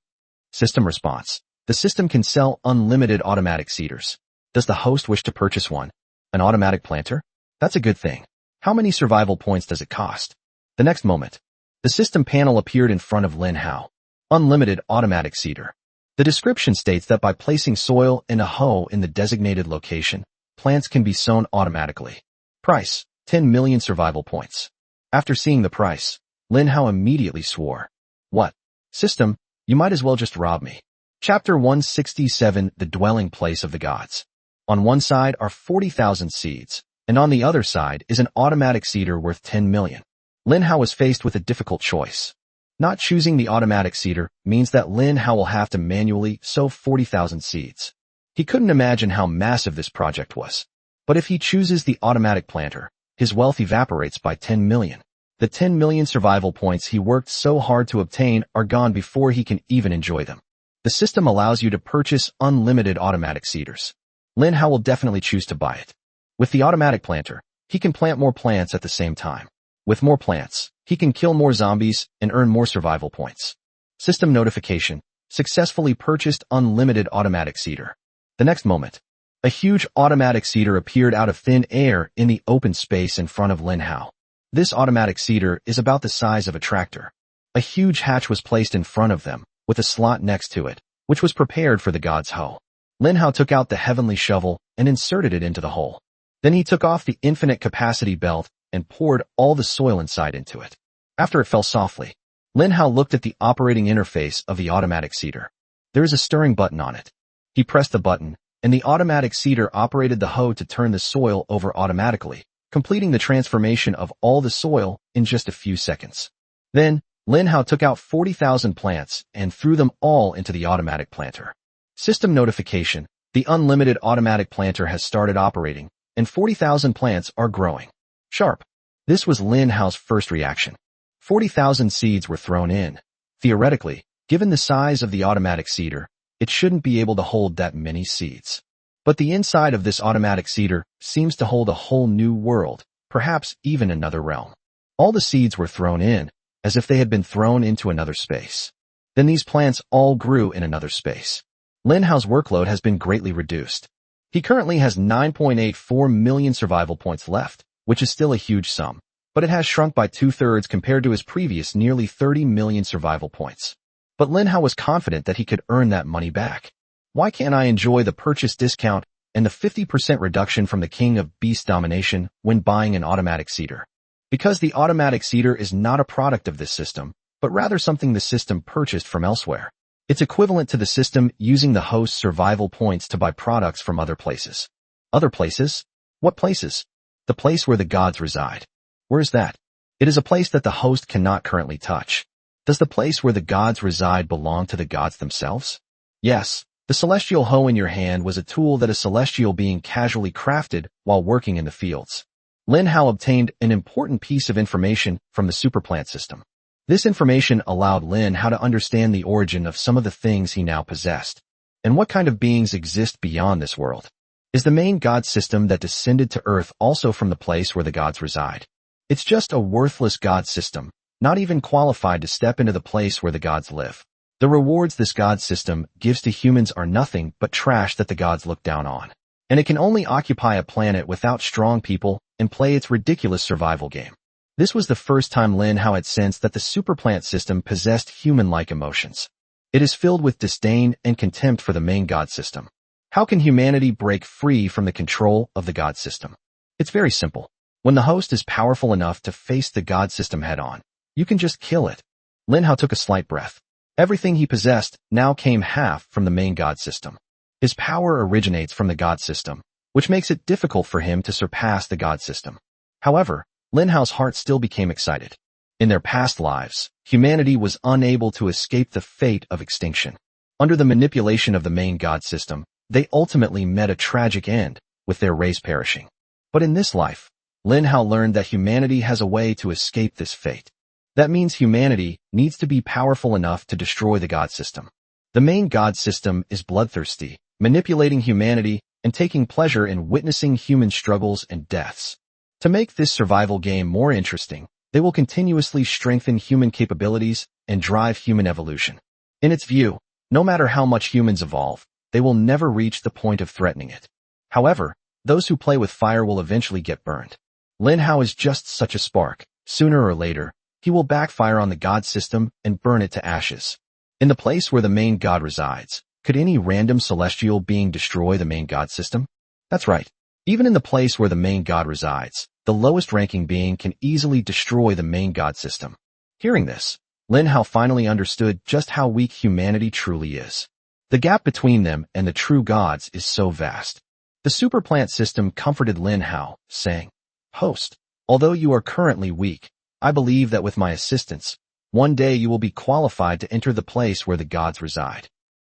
System response: the system can sell unlimited automatic seeders. Does the host wish to purchase one? An automatic planter? That's a good thing. How many survival points does it cost? The next moment, the system panel appeared in front of Lin Hao. Unlimited automatic seeder. The description states that by placing soil and a hoe in the designated location, plants can be sown automatically. Price: 10 million survival points. After seeing the price, Lin Hao immediately swore. What? System, you might as well just rob me. Chapter 167: The Dwelling Place of the Gods. On one side are 40,000 seeds, and on the other side is an automatic seeder worth 10 million. Lin Hao was faced with a difficult choice. Not choosing the automatic seeder means that Lin Hao will have to manually sow 40,000 seeds. He couldn't imagine how massive this project was. But if he chooses the automatic planter, his wealth evaporates by 10 million. The 10 million survival points he worked so hard to obtain are gone before he can even enjoy them. The system allows you to purchase unlimited automatic seeders. Lin Hao will definitely choose to buy it. With the automatic planter, he can plant more plants at the same time. With more plants, he can kill more zombies and earn more survival points. System notification: successfully purchased unlimited automatic seeder. The next moment, a huge automatic seeder appeared out of thin air in the open space in front of Lin Hao. This automatic seeder is about the size of a tractor. A huge hatch was placed in front of them, with a slot next to it, which was prepared for the god's hoe. Lin Hao took out the heavenly shovel and inserted it into the hole. Then he took off the infinite capacity belt and poured all the soil inside into it. After it fell softly, Lin Hao looked at the operating interface of the automatic seeder. There is a stirring button on it. He pressed the button, and the automatic seeder operated the hoe to turn the soil over automatically, completing the transformation of all the soil in just a few seconds. Then, Lin Hao took out 40,000 plants and threw them all into the automatic planter. System notification: the unlimited automatic planter has started operating, and 40,000 plants are growing. Sharp. This was Lin Hao's first reaction. 40,000 seeds were thrown in. Theoretically, given the size of the automatic seeder, it shouldn't be able to hold that many seeds. But the inside of this automatic seeder seems to hold a whole new world, perhaps even another realm. All the seeds were thrown in, as if they had been thrown into another space. Then these plants all grew in another space. Lin Hao's workload has been greatly reduced. He currently has 9.84 million survival points left, which is still a huge sum, but it has shrunk by 2/3 compared to his previous nearly 30 million survival points. But Lin Hao was confident that he could earn that money back. Why can't I enjoy the purchase discount and the 50% reduction from the King of Beast domination when buying an automatic seeder. Because the automatic seeder is not a product of this system, but rather something the system purchased from elsewhere. It's equivalent to the system using the host's survival points to buy products from other places. Other places? What places? The place where the gods reside. Where is that? It is a place that the host cannot currently touch. Does the place where the gods reside belong to the gods themselves? Yes. The celestial hoe in your hand was a tool that a celestial being casually crafted while working in the fields. Lin Hao obtained an important piece of information from the superplant system. This information allowed Lin Hao to understand the origin of some of the things he now possessed. And what kind of beings exist beyond this world? Is the main god system that descended to Earth also from the place where the gods reside? It's just a worthless god system, not even qualified to step into the place where the gods live. The rewards this god system gives to humans are nothing but trash that the gods look down on. And it can only occupy a planet without strong people and play its ridiculous survival game. This was the first time Lin Hao had sensed that the superplant system possessed human-like emotions. It is filled with disdain and contempt for the main god system. How can humanity break free from the control of the god system? It's very simple. When the host is powerful enough to face the god system head-on, you can just kill it. Lin Hao took a slight breath. Everything he possessed now came half from the main god system. His power originates from the god system, which makes it difficult for him to surpass the god system. However, Lin Hao's heart still became excited. In their past lives, humanity was unable to escape the fate of extinction. Under the manipulation of the main god system, they ultimately met a tragic end, with their race perishing. But in this life, Lin Hao learned that humanity has a way to escape this fate. That means humanity needs to be powerful enough to destroy the god system. The main god system is bloodthirsty, manipulating humanity and taking pleasure in witnessing human struggles and deaths. To make this survival game more interesting, they will continuously strengthen human capabilities and drive human evolution. In its view, no matter how much humans evolve, they will never reach the point of threatening it. However, those who play with fire will eventually get burned. Lin Hao is just such a spark. Sooner or later, he will backfire on the god system and burn it to ashes. In the place where the main god resides, could any random celestial being destroy the main god system? That's right. Even in the place where the main god resides, the lowest ranking being can easily destroy the main god system. Hearing this, Lin Hao finally understood just how weak humanity truly is. The gap between them and the true gods is so vast. The superplant system comforted Lin Hao, saying, "Host, although you are currently weak, I believe that with my assistance, one day you will be qualified to enter the place where the gods reside."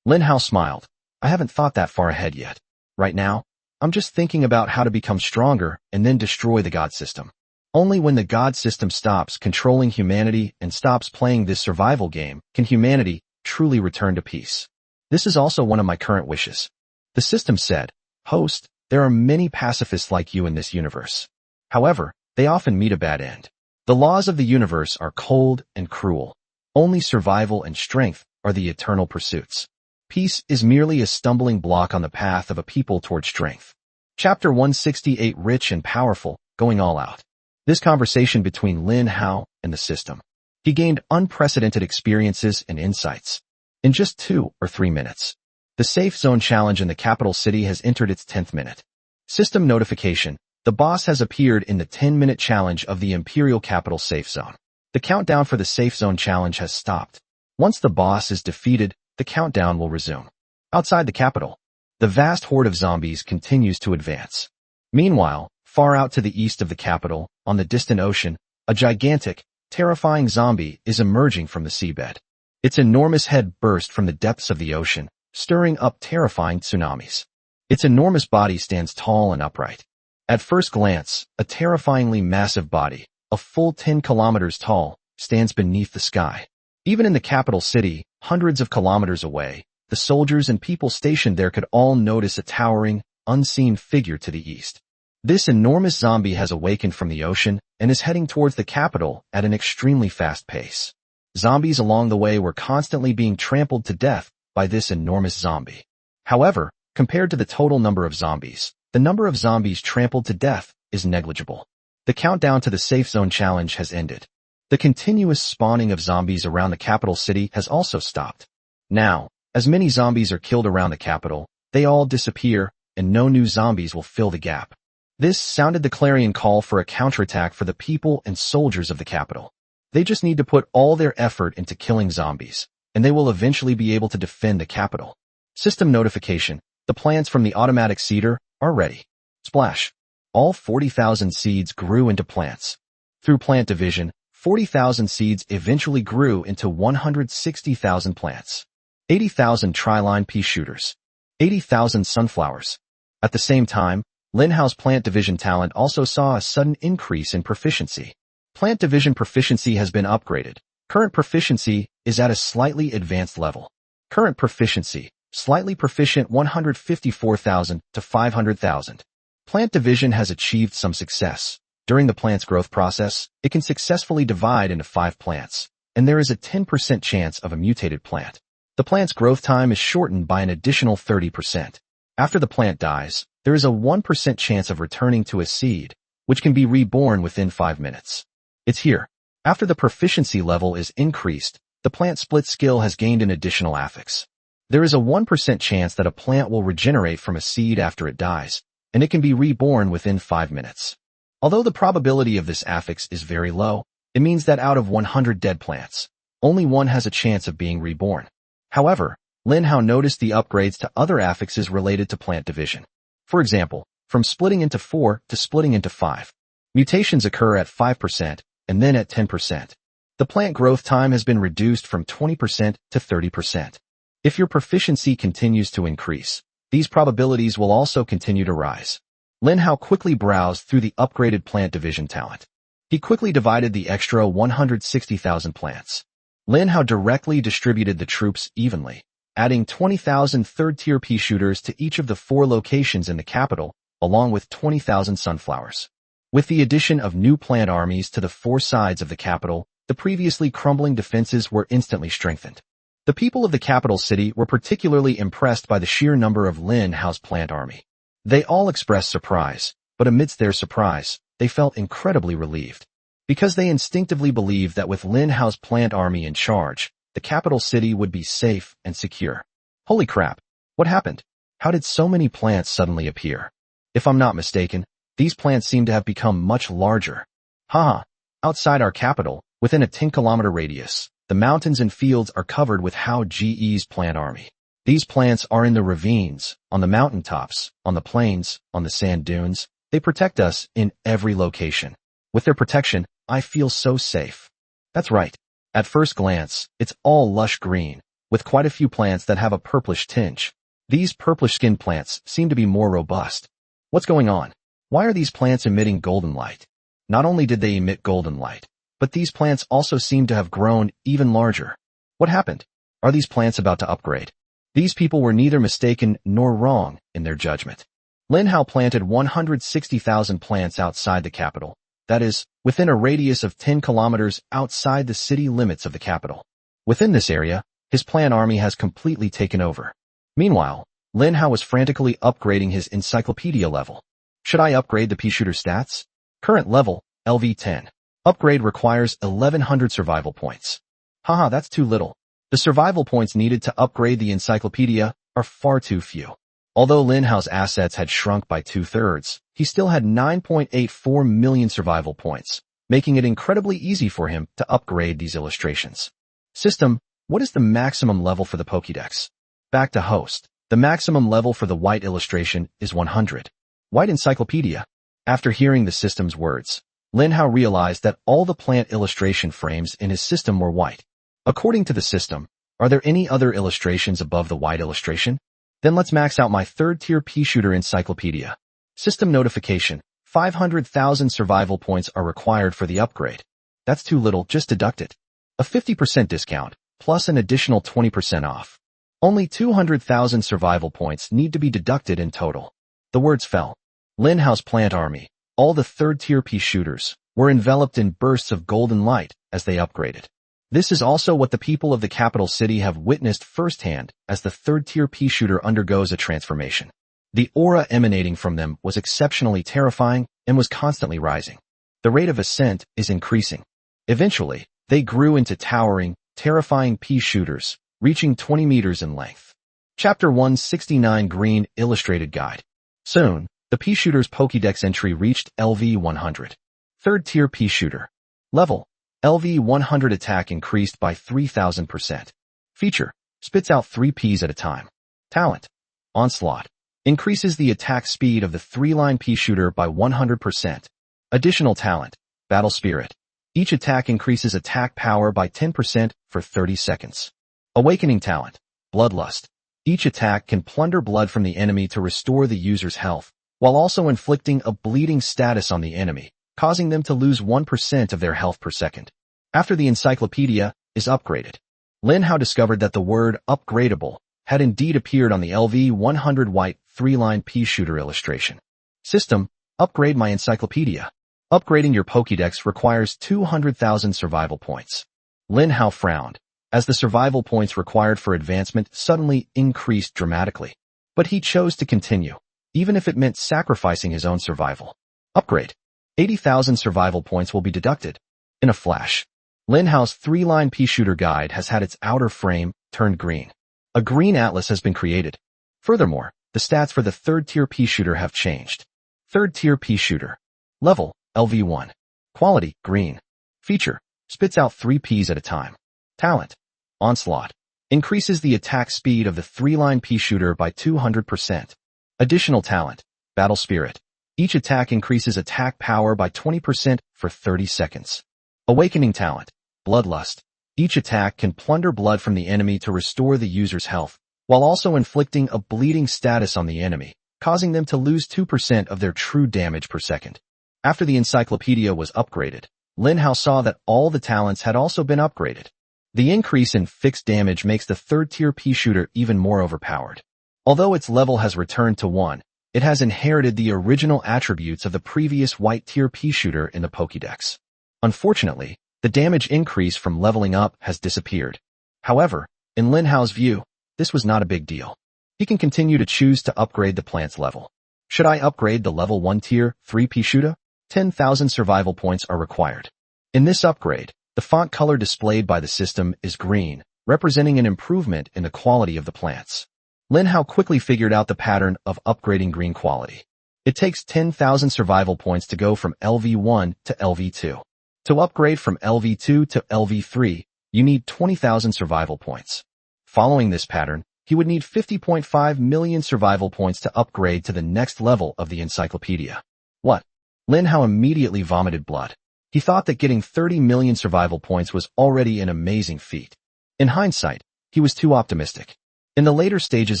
Lin Hao smiled. "I haven't thought that far ahead yet. Right now, I'm just thinking about how to become stronger and then destroy the god system. Only when the god system stops controlling humanity and stops playing this survival game can humanity truly return to peace. This is also one of my current wishes." The system said, "Host, there are many pacifists like you in this universe. However, they often meet a bad end. The laws of the universe are cold and cruel. Only survival and strength are the eternal pursuits. Peace is merely a stumbling block on the path of a people toward strength." Chapter 168, Rich and Powerful, Going All Out. This conversation between Lin Hao and the system. He gained unprecedented experiences and insights. In just 2 or 3 minutes, the Safe Zone Challenge in the capital city has entered its 10th minute. System notification. The boss has appeared in the 10-minute challenge of the Imperial Capital Safe Zone. The countdown for the Safe Zone Challenge has stopped. Once the boss is defeated, the countdown will resume. Outside the capital, the vast horde of zombies continues to advance. Meanwhile, far out to the east of the capital, on the distant ocean, a gigantic, terrifying zombie is emerging from the seabed. Its enormous head burst from the depths of the ocean, stirring up terrifying tsunamis. Its enormous body stands tall and upright. At first glance, a terrifyingly massive body, a full 10 kilometers tall, stands beneath the sky. Even in the capital city, hundreds of kilometers away, the soldiers and people stationed there could all notice a towering, unseen figure to the east. This enormous zombie has awakened from the ocean and is heading towards the capital at an extremely fast pace. Zombies along the way were constantly being trampled to death by this enormous zombie. However, compared to the total number of zombies, the number of zombies trampled to death is negligible. The countdown to the Safe Zone Challenge has ended. The continuous spawning of zombies around the capital city has also stopped. Now, as many zombies are killed around the capital, they all disappear, and no new zombies will fill the gap. This sounded the clarion call for a counterattack for the people and soldiers of the capital. They just need to put all their effort into killing zombies, and they will eventually be able to defend the capital. System notification. The plants from the automatic seeder are ready. Splash. All 40,000 seeds grew into plants. Through plant division, 40,000 seeds eventually grew into 160,000 plants. 80,000 tri-line pea shooters. 80,000 sunflowers. At the same time, Linhao's plant division talent also saw a sudden increase in proficiency. Plant division proficiency has been upgraded. Current proficiency is at a slightly advanced level. Current proficiency, slightly proficient 154,000 to 500,000. Plant division has achieved some success. During the plant's growth process, it can successfully divide into 5 plants, and there is a 10% chance of a mutated plant. The plant's growth time is shortened by an additional 30%. After the plant dies, there is a 1% chance of returning to a seed, which can be reborn within 5 minutes. It's here. After the proficiency level is increased, the plant split skill has gained an additional affix. There is a 1% chance that a plant will regenerate from a seed after it dies, and it can be reborn within 5 minutes. Although the probability of this affix is very low, it means that out of 100 dead plants, only one has a chance of being reborn. However, Linhao noticed the upgrades to other affixes related to plant division. For example, from splitting into 4 to splitting into 5. Mutations occur at 5% and then at 10%. The plant growth time has been reduced from 20% to 30%. If your proficiency continues to increase, these probabilities will also continue to rise. Linhao quickly browsed through the upgraded plant division talent. He quickly divided the extra 160,000 plants. Linhao directly distributed the troops evenly, adding 20,000 third-tier pea shooters to each of the 4 locations in the capital, along with 20,000 sunflowers. With the addition of new plant armies to the 4 sides of the capital, the previously crumbling defenses were instantly strengthened. The people of the capital city were particularly impressed by the sheer number of Linhao's plant army. They all expressed surprise, but amidst their surprise, they felt incredibly relieved. Because they instinctively believed that with Linhao's plant army in charge, the capital city would be safe and secure. Holy crap! What happened? How did so many plants suddenly appear? If I'm not mistaken, these plants seem to have become much larger. Haha! Outside our capital, within a 10-kilometer radius, the mountains and fields are covered with Hao Ge's plant army. These plants are in the ravines, on the mountaintops, on the plains, on the sand dunes. They protect us in every location. With their protection, I feel so safe. That's right. At first glance, it's all lush green, with quite a few plants that have a purplish tinge. These purplish-skinned plants seem to be more robust. What's going on? Why are these plants emitting golden light? Not only did they emit golden light, but these plants also seem to have grown even larger. What happened? Are these plants about to upgrade? These people were neither mistaken nor wrong in their judgment. Linhao planted 160,000 plants outside the capital, that is, within a radius of 10 kilometers outside the city limits of the capital. Within this area, his plant army has completely taken over. Meanwhile, Linhao was frantically upgrading his encyclopedia level. Should I upgrade the pea shooter stats? Current level, LV10. Upgrade requires 1100 survival points. Haha, that's too little. The survival points needed to upgrade the encyclopedia are far too few. Although Linhao's assets had shrunk by 2/3, he still had 9.84 million survival points, making it incredibly easy for him to upgrade these illustrations. System, what is the maximum level for the Pokédex? Back to host. The maximum level for the white illustration is 100. White encyclopedia. After hearing the system's words, Linhao realized that all the plant illustration frames in his system were white. According to the system, are there any other illustrations above the white illustration? Then let's max out my 3rd-tier pea shooter encyclopedia. System notification. 500,000 survival points are required for the upgrade. That's too little, just deduct it. A 50% discount, plus an additional 20% off. Only 200,000 survival points need to be deducted in total. The words fell. Linhao's plant army, all the 3rd-tier pea shooters, were enveloped in bursts of golden light as they upgraded. This is also what the people of the capital city have witnessed firsthand as the 3rd-tier pea shooter undergoes a transformation. The aura emanating from them was exceptionally terrifying and was constantly rising. The rate of ascent is increasing. Eventually, they grew into towering, terrifying pea shooters, reaching 20 meters in length. Chapter 169 Green Illustrated Guide. Soon, the Pea-Shooter's Pokédex entry reached LV-100. Third tier Pea-Shooter. Level. LV-100 attack increased by 3000%. Feature. Spits out 3 Ps at a time. Talent. Onslaught. Increases the attack speed of the 3-line Pea-Shooter by 100%. Additional talent. Battle Spirit. Each attack increases attack power by 10% for 30 seconds. Awakening talent. Bloodlust. Each attack can plunder blood from the enemy to restore the user's health, while also inflicting a bleeding status on the enemy, causing them to lose 1% of their health per second. After the encyclopedia is upgraded, Lin Hao discovered that the word upgradable had indeed appeared on the LV-100 white 3-line Pea-Shooter illustration. System, upgrade my encyclopedia. Upgrading your Pokédex requires 200,000 survival points. Lin Hao frowned, as the survival points required for advancement suddenly increased dramatically. But he chose to continue, even if it meant sacrificing his own survival. Upgrade. 80,000 survival points will be deducted. In a flash, Lin Hao's 3-line Pea-Shooter guide has had its outer frame turned green. A green atlas has been created. Furthermore, the stats for the third-tier Pea-Shooter have changed. Third-tier Pea-Shooter. Level, LV1. Quality, green. Feature, spits out 3 Ps at a time. Talent. Onslaught. Increases the attack speed of the 3-line Pea-Shooter by 200%. Additional talent. Battle Spirit. Each attack increases attack power by 20% for 30 seconds. Awakening talent. Bloodlust. Each attack can plunder blood from the enemy to restore the user's health, while also inflicting a bleeding status on the enemy, causing them to lose 2% of their true damage per second. After the encyclopedia was upgraded, Lin Hao saw that all the talents had also been upgraded. The increase in fixed damage makes the third-tier Pea-Shooter even more overpowered. Although its level has returned to 1, it has inherited the original attributes of the previous white-tier Pea-Shooter in the Pokédex. Unfortunately, the damage increase from leveling up has disappeared. However, in Lin Hao's view, this was not a big deal. He can continue to choose to upgrade the plant's level. Should I upgrade the level 1 tier 3 Pea-Shooter? 10,000 survival points are required. In this upgrade, the font color displayed by the system is green, representing an improvement in the quality of the plants. Lin Hao quickly figured out the pattern of upgrading green quality. It takes 10,000 survival points to go from LV1 to LV2. To upgrade from LV2 to LV3, you need 20,000 survival points. Following this pattern, he would need 50.5 million survival points to upgrade to the next level of the encyclopedia. What? Lin Hao immediately vomited blood. He thought that getting 30 million survival points was already an amazing feat. In hindsight, he was too optimistic. In the later stages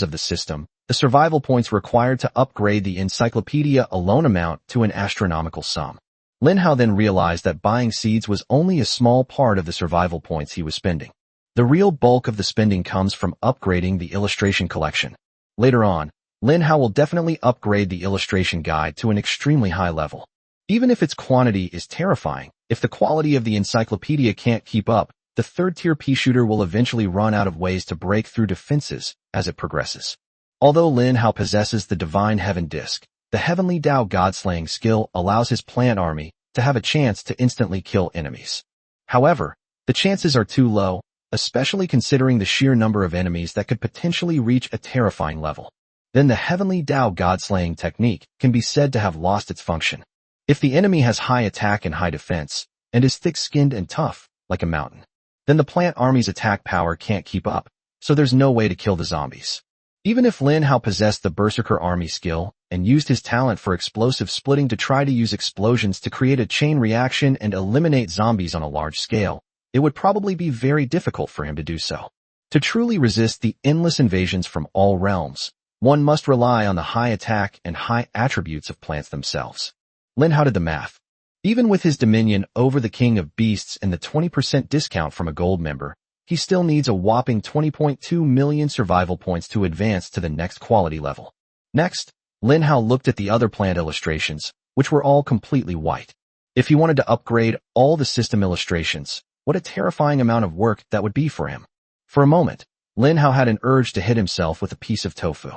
of the system, the survival points required to upgrade the encyclopedia alone amount to an astronomical sum. Lin Hao then realized that buying seeds was only a small part of the survival points he was spending. The real bulk of the spending comes from upgrading the illustration collection. Later on, Lin Hao will definitely upgrade the illustration guide to an extremely high level. Even if its quantity is terrifying, if the quality of the encyclopedia can't keep up, the third-tier Pea-Shooter will eventually run out of ways to break through defenses as it progresses. Although Lin Hao possesses the Divine Heaven Disc, the Heavenly Dao God-Slaying skill allows his plant army to have a chance to instantly kill enemies. However, the chances are too low, especially considering the sheer number of enemies that could potentially reach a terrifying level. Then the Heavenly Dao God-Slaying technique can be said to have lost its function. If the enemy has high attack and high defense, and is thick-skinned and tough, like a mountain, then the plant army's attack power can't keep up, so there's no way to kill the zombies. Even if Lin Hao possessed the Berserker army skill and used his talent for explosive splitting to try to use explosions to create a chain reaction and eliminate zombies on a large scale, it would probably be very difficult for him to do so. To truly resist the endless invasions from all realms, one must rely on the high attack and high attributes of plants themselves. Lin Hao did the math. Even with his dominion over the King of Beasts and the 20% discount from a gold member, he still needs a whopping 20.2 million survival points to advance to the next quality level. Next, Lin Hao looked at the other plant illustrations, which were all completely white. If he wanted to upgrade all the system illustrations, what a terrifying amount of work that would be for him. For a moment, Lin Hao had an urge to hit himself with a piece of tofu.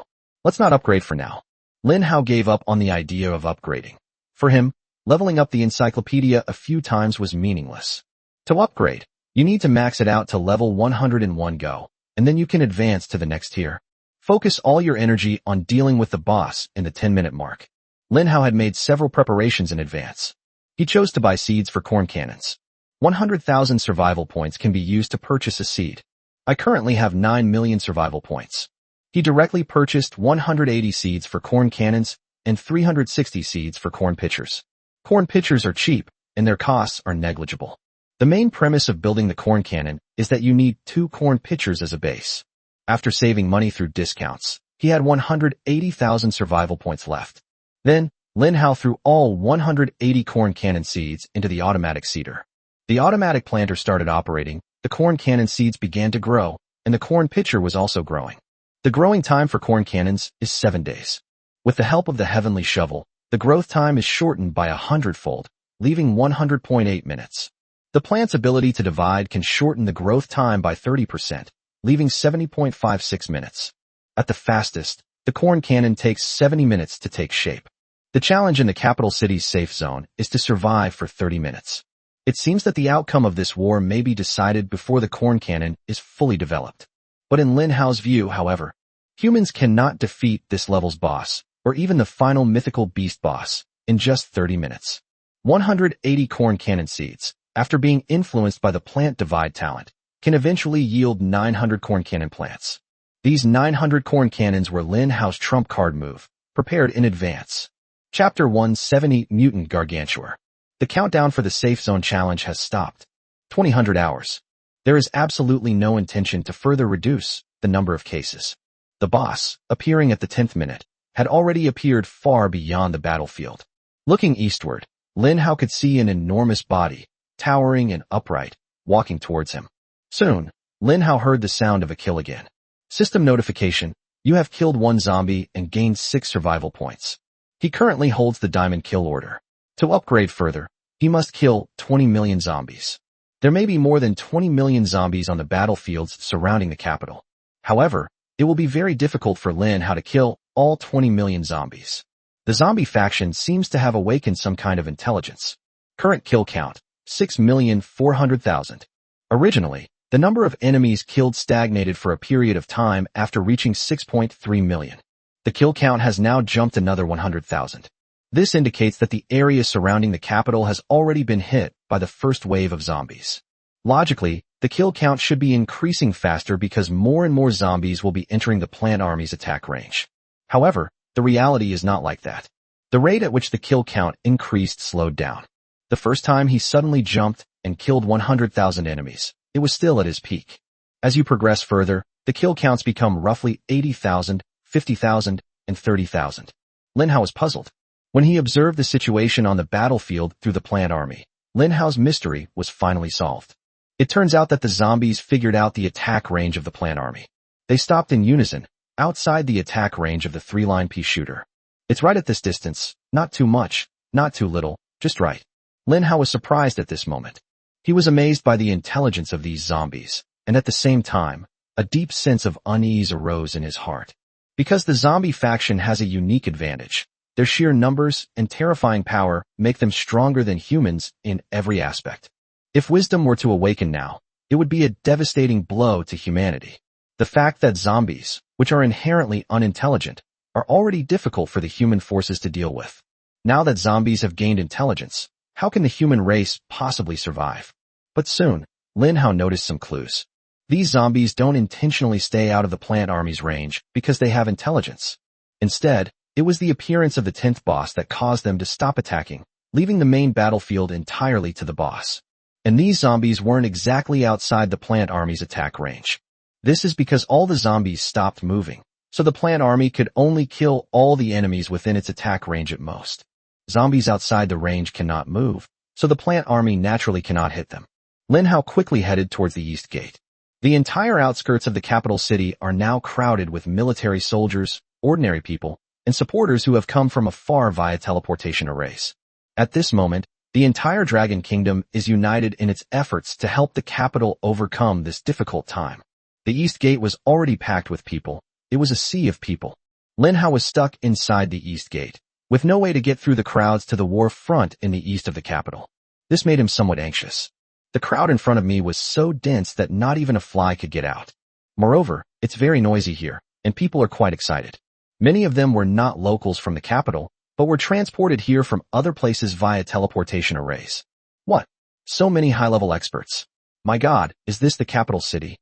Let's not upgrade for now. Lin Hao gave up on the idea of upgrading. For him, leveling up the encyclopedia a few times was meaningless. To upgrade, you need to max it out to level 101 go, and then you can advance to the next tier. Focus all your energy on dealing with the boss in the 10-minute mark. Lin Hao had made several preparations in advance. He chose to buy seeds for corn cannons. 100,000 survival points can be used to purchase a seed. I currently have 9 million survival points. He directly purchased 180 seeds for corn cannons and 360 seeds for corn pitchers. Corn pitchers are cheap, and their costs are negligible. The main premise of building the corn cannon is that you need 2 corn pitchers as a base. After saving money through discounts, he had 180,000 survival points left. Then, Lin Hao threw all 180 corn cannon seeds into the automatic seeder. The automatic planter started operating, the corn cannon seeds began to grow, and the corn pitcher was also growing. The growing time for corn cannons is 7 days. With the help of the heavenly shovel, the growth time is shortened by 100-fold, leaving 100.8 minutes. The plant's ability to divide can shorten the growth time by 30%, leaving 70.56 minutes. At the fastest, the corn cannon takes 70 minutes to take shape. The challenge in the capital city's safe zone is to survive for 30 minutes. It seems that the outcome of this war may be decided before the corn cannon is fully developed. But in Lin Hao's view, however, humans cannot defeat this level's boss, or even the final mythical beast boss, in just 30 minutes. 180 corn cannon seeds, after being influenced by the plant divide talent, can eventually yield 900 corn cannon plants. These 900 corn cannons were Lin Hao's trump card move, prepared in advance. Chapter 170 Mutant Gargantuar. The countdown for the Safe Zone Challenge has stopped. 2000 hours. There is absolutely no intention to further reduce the number of cases. The boss, appearing at the 10th minute, had already appeared far beyond the battlefield. Looking eastward, Lin Hao could see an enormous body, towering and upright, walking towards him. Soon, Lin Hao heard the sound of a kill again. System notification: you have killed 1 zombie and gained 6 survival points. He currently holds the diamond kill order. To upgrade further, he must kill 20 million zombies. There may be more than 20 million zombies on the battlefields surrounding the capital. However, it will be very difficult for Lin Hao to kill all 20 million zombies. The zombie faction seems to have awakened some kind of intelligence. Current kill count: 6,400,000. Originally, the number of enemies killed stagnated for a period of time after reaching 6.3 million. The kill count has now jumped another 100,000. This indicates that the area surrounding the capital has already been hit by the first wave of zombies. Logically, the kill count should be increasing faster because more and more zombies will be entering the plant army's attack range. However, the reality is not like that. The rate at which the kill count increased slowed down. The first time he suddenly jumped and killed 100,000 enemies, it was still at his peak. As you progress further, the kill counts become roughly 80,000, 50,000, and 30,000. Lin Hao was puzzled. When he observed the situation on the battlefield through the plant army, Lin Hao's mystery was finally solved. It turns out that the zombies figured out the attack range of the plant army. They stopped in unison, outside the attack range of the 3-line pea shooter. It's right at this distance, not too much, not too little, just right. Lin Hao was surprised at this moment. He was amazed by the intelligence of these zombies, and at the same time, a deep sense of unease arose in his heart. Because the zombie faction has a unique advantage. Their sheer numbers and terrifying power make them stronger than humans in every aspect. If wisdom were to awaken now, it would be a devastating blow to humanity. The fact that zombies, which are inherently unintelligent, are already difficult for the human forces to deal with. Now that zombies have gained intelligence, how can the human race possibly survive? But soon, Lin Hao noticed some clues. These zombies don't intentionally stay out of the plant army's range because they have intelligence. Instead, it was the appearance of the 10th boss that caused them to stop attacking, leaving the main battlefield entirely to the boss. And these zombies weren't exactly outside the plant army's attack range. This is because all the zombies stopped moving, so the plant army could only kill all the enemies within its attack range at most. Zombies outside the range cannot move, so the plant army naturally cannot hit them. Lin Hao quickly headed towards the east gate. The entire outskirts of the capital city are now crowded with military soldiers, ordinary people, and supporters who have come from afar via teleportation arrays. At this moment, the entire Dragon Kingdom is united in its efforts to help the capital overcome this difficult time. The East Gate was already packed with people. It was a sea of people. Lin Hao was stuck inside the East Gate, with no way to get through the crowds to the war front in the east of the capital. This made him somewhat anxious. The crowd in front of me was so dense that not even a fly could get out. Moreover, it's very noisy here. and people are quite excited. Many of them were not locals from the capital, but were transported here from other places via teleportation arrays. What? So many high-level experts. My God, is this the capital city?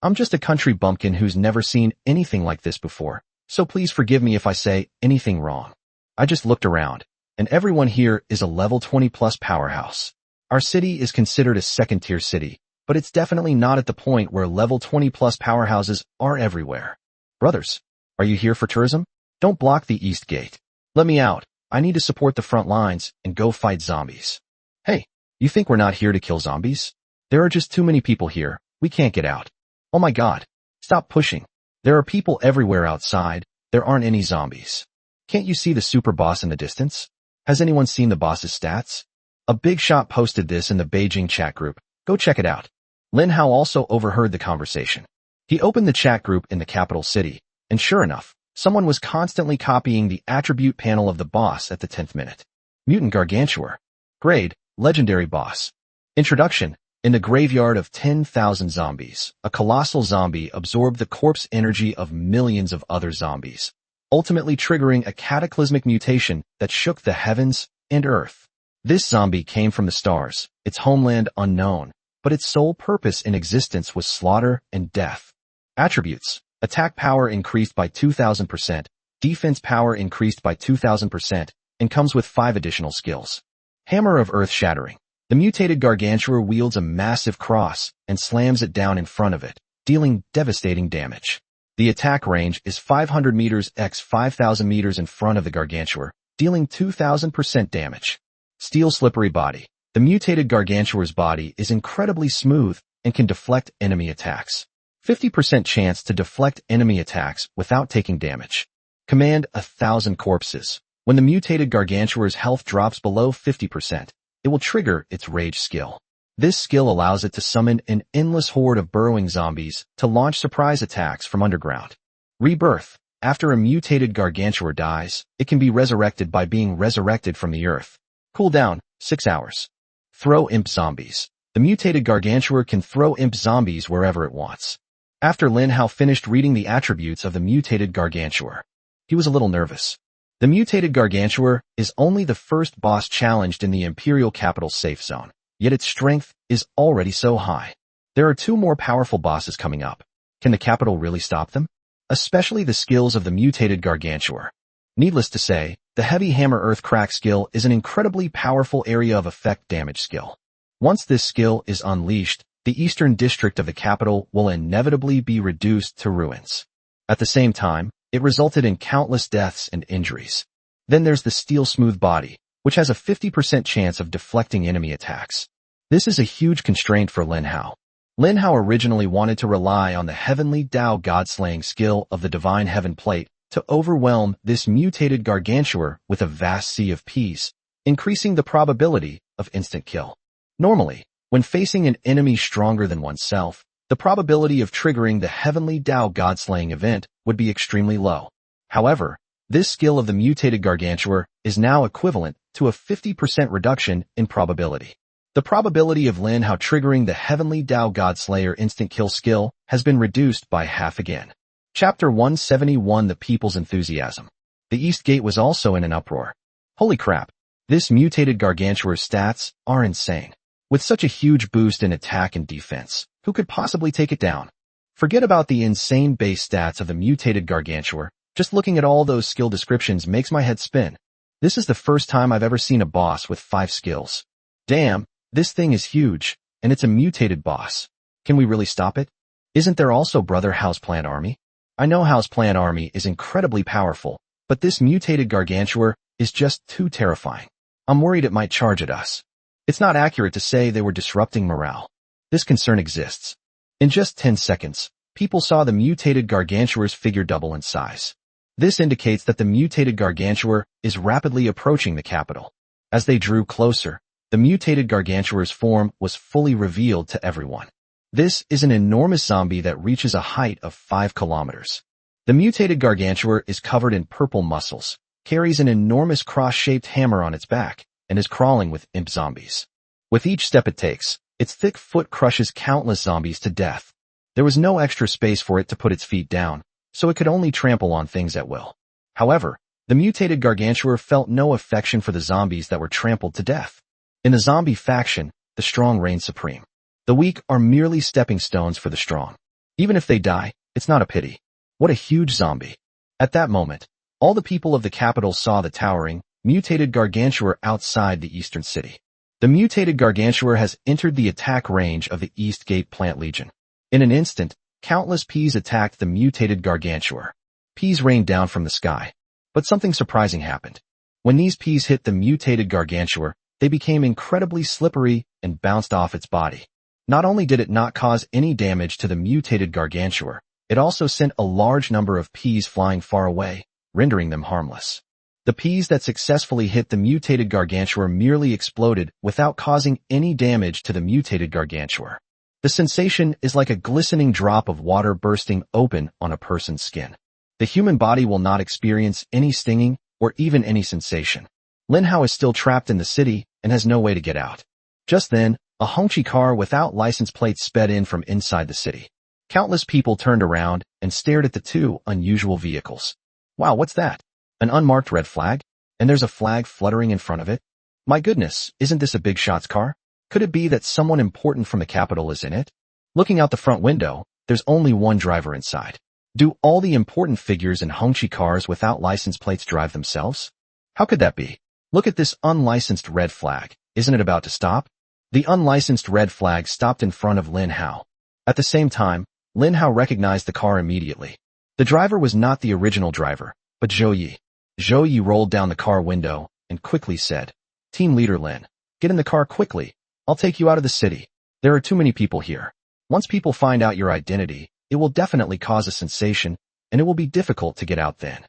I'm just a country bumpkin who's never seen anything like this before, so please forgive me if I say anything wrong. I just looked around, and everyone here is a level 20 plus powerhouse. Our city is considered a second-tier city, but it's definitely not at the point where level 20 plus powerhouses are everywhere. Brothers, are you here for tourism? Don't block the east gate. Let me out. I need to support the front lines and go fight zombies. Hey, you think we're not here to kill zombies? There are just too many people here. We can't get out. Oh my God. Stop pushing. There are people everywhere outside. There aren't any zombies. Can't you see the super boss in the distance? Has anyone seen the boss's stats? A big shot posted this in the Beijing chat group. Go check it out. Lin Hao also overheard the conversation. He opened the chat group in the capital city, and sure enough, someone was constantly copying the attribute panel of the boss at the 10th minute. Mutant Gargantuar. Grade, Legendary Boss. Introduction. In the graveyard of 10,000 zombies, a colossal zombie absorbed the corpse energy of millions of other zombies, ultimately triggering a cataclysmic mutation that shook the heavens and earth. This zombie came from the stars, its homeland unknown, but its sole purpose in existence was slaughter and death. Attributes. Attack power increased by 2,000%, defense power increased by 2,000%, and comes with 5 additional skills. Hammer of Earth Shattering. The mutated Gargantuar wields a massive cross and slams it down in front of it, dealing devastating damage. The attack range is 500 meters x 5,000 meters in front of the Gargantuar, dealing 2,000% damage. Steel Slippery Body. The mutated Gargantuar's body is incredibly smooth and can deflect enemy attacks. 50% chance to deflect enemy attacks without taking damage. Command 1,000 corpses. When the mutated Gargantuar's health drops below 50%, it will trigger its Rage skill. This skill allows it to summon an endless horde of burrowing zombies to launch surprise attacks from underground. Rebirth. After a mutated Gargantuar dies, it can be resurrected by being resurrected from the earth. Cooldown, 6 hours. Throw Imp Zombies. The mutated Gargantuar can throw imp zombies wherever it wants. After Lin Hao finished reading the attributes of the mutated Gargantuar, he was a little nervous. The mutated Gargantuar is only the first boss challenged in the Imperial Capital safe zone, yet its strength is already so high. There are 2 more powerful bosses coming up. Can the capital really stop them? Especially the skills of the mutated Gargantuar. Needless to say, the Heavy Hammer Earth Crack skill is an incredibly powerful area of effect damage skill. Once this skill is unleashed, the eastern district of the capital will inevitably be reduced to ruins. At the same time, it resulted in countless deaths and injuries. Then there's the Steel Smooth Body, which has a 50% chance of deflecting enemy attacks. This is a huge constraint for Lin Hao. Lin Hao originally wanted to rely on the Heavenly Dao God-slaying skill of the Divine Heaven Plate to overwhelm this mutated Gargantuar with a vast sea of peas, increasing the probability of instant kill. Normally, when facing an enemy stronger than oneself, the probability of triggering the Heavenly Dao God-slaying event would be extremely low. However, this skill of the mutated Gargantuar is now equivalent to a 50% reduction in probability. The probability of Lin Hao triggering the Heavenly Dao Godslayer instant kill skill has been reduced by half again. Chapter 171 The People's Enthusiasm. The East Gate was also in an uproar. Holy crap, this mutated Gargantuar's stats are insane. With such a huge boost in attack and defense, who could possibly take it down? Forget about the insane base stats of the mutated Gargantuar. Just looking at all those skill descriptions makes my head spin. This is the first time I've ever seen a boss with 5 skills. Damn, this thing is huge, and it's a mutated boss. Can we really stop it? Isn't there also Brother Houseplant Army? I know Houseplant Army is incredibly powerful, but this mutated Gargantuar is just too terrifying. I'm worried it might charge at us. It's not accurate to say they were disrupting morale. This concern exists. In just 10 seconds, people saw the mutated Gargantuar's figure double in size. This indicates that the mutated Gargantuar is rapidly approaching the capital. As they drew closer, the mutated Gargantuar's form was fully revealed to everyone. This is an enormous zombie that reaches a height of 5 kilometers. The mutated Gargantuar is covered in purple muscles, carries an enormous cross-shaped hammer on its back, and is crawling with imp zombies. With each step it takes, its thick foot crushes countless zombies to death. There was no extra space for it to put its feet down, so it could only trample on things at will. However, the mutated Gargantuar felt no affection for the zombies that were trampled to death. In the zombie faction, the strong reign supreme. The weak are merely stepping stones for the strong. Even if they die, it's not a pity. What a huge zombie. At that moment, all the people of the capital saw the towering, mutated Gargantuar outside the eastern city. The mutated Gargantuar has entered the attack range of the East Gate Plant Legion. In an instant, countless peas attacked the mutated Gargantuar. Peas rained down from the sky. But something surprising happened. When these peas hit the mutated Gargantuar, they became incredibly slippery and bounced off its body. Not only did it not cause any damage to the mutated Gargantuar, it also sent a large number of peas flying far away, rendering them harmless. The peas that successfully hit the mutated Gargantuar merely exploded without causing any damage to the mutated Gargantuar. The sensation is like a glistening drop of water bursting open on a person's skin. The human body will not experience any stinging or even any sensation. Lin Hao is still trapped in the city and has no way to get out. Just then, a Hongqi car without license plates sped in from inside the city. Countless people turned around and stared at the two unusual vehicles. Wow, what's that? An unmarked red flag? And there's a flag fluttering in front of it? My goodness, isn't this a big shots car? Could it be that someone important from the capital is in it? Looking out the front window, there's only one driver inside. Do all the important figures in Hongqi cars without license plates drive themselves? How could that be? Look at this unlicensed red flag. Isn't it about to stop? The unlicensed red flag stopped in front of Lin Hao. At the same time, Lin Hao recognized the car immediately. The driver was not the original driver, but Zhou Yi. Zhou Yi rolled down the car window and quickly said, "Team leader Lin, get in the car quickly. I'll take you out of the city. There are too many people here. Once people find out your identity, it will definitely cause a sensation, and it will be difficult to get out then."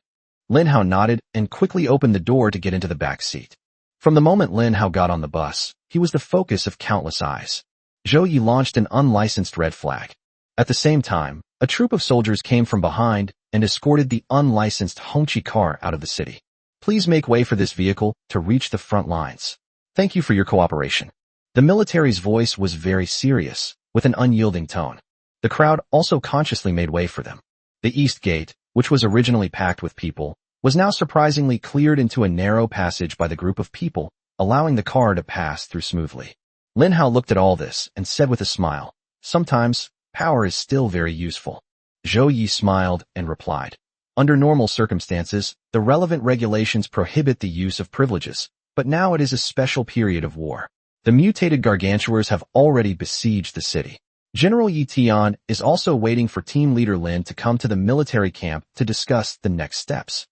Lin Hao nodded and quickly opened the door to get into the back seat. From the moment Lin Hao got on the bus, he was the focus of countless eyes. Zhou Yi launched an unlicensed red flag. At the same time, a troop of soldiers came from behind and escorted the unlicensed Hongqi car out of the city. "Please make way for this vehicle to reach the front lines. Thank you for your cooperation." The military's voice was very serious, with an unyielding tone. The crowd also consciously made way for them. The East Gate, which was originally packed with people, was now surprisingly cleared into a narrow passage by the group of people, allowing the car to pass through smoothly. Lin Hao looked at all this and said with a smile, "Sometimes, power is still very useful." Zhou Yi smiled and replied, "Under normal circumstances, the relevant regulations prohibit the use of privileges, but now it is a special period of war. The mutated Gargantuars have already besieged the city. General Yi Tian is also waiting for team leader Lin to come to the military camp to discuss the next steps."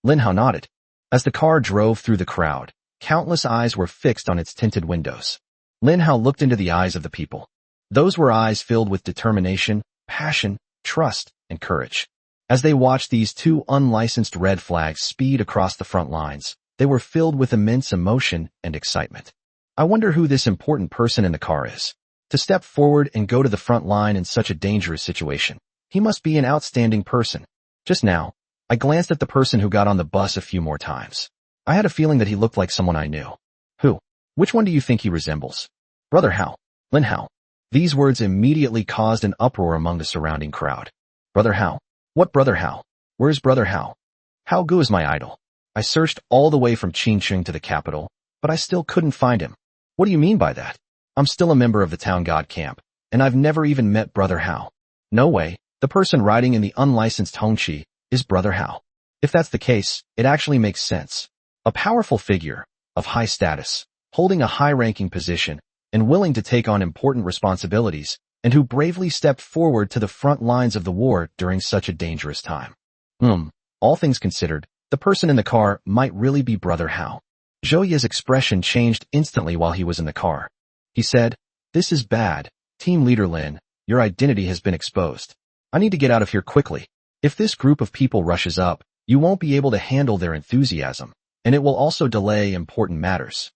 Lin Hao nodded. As the car drove through the crowd, countless eyes were fixed on its tinted windows. Lin Hao looked into the eyes of the people. Those were eyes filled with determination, passion, trust, and courage. As they watched these two unlicensed red flags speed across the front lines, they were filled with immense emotion and excitement. I wonder who this important person in the car is. To step forward and go to the front line in such a dangerous situation. He must be an outstanding person. Just now, I glanced at the person who got on the bus a few more times. I had a feeling that he looked like someone I knew. Who? Which one do you think he resembles? Brother Hao. Lin Hao. These words immediately caused an uproar among the surrounding crowd. Brother Hao? What Brother Hao? Where's Brother Hao? Hao Gu is my idol. I searched all the way from Qingqing to the capital, but I still couldn't find him. What do you mean by that? I'm still a member of the Town God camp, and I've never even met Brother Hao. No way, the person riding in the unlicensed Hongqi is Brother Hao. If that's the case, it actually makes sense. A powerful figure, of high status, holding a high-ranking position, and willing to take on important responsibilities, and who bravely stepped forward to the front lines of the war during such a dangerous time. All things considered, the person in the car might really be Brother Hao. Zhou Yi's expression changed instantly while he was in the car. He said, "This is bad. Team leader Lin, your identity has been exposed. I need to get out of here quickly. If this group of people rushes up, you won't be able to handle their enthusiasm, and it will also delay important matters."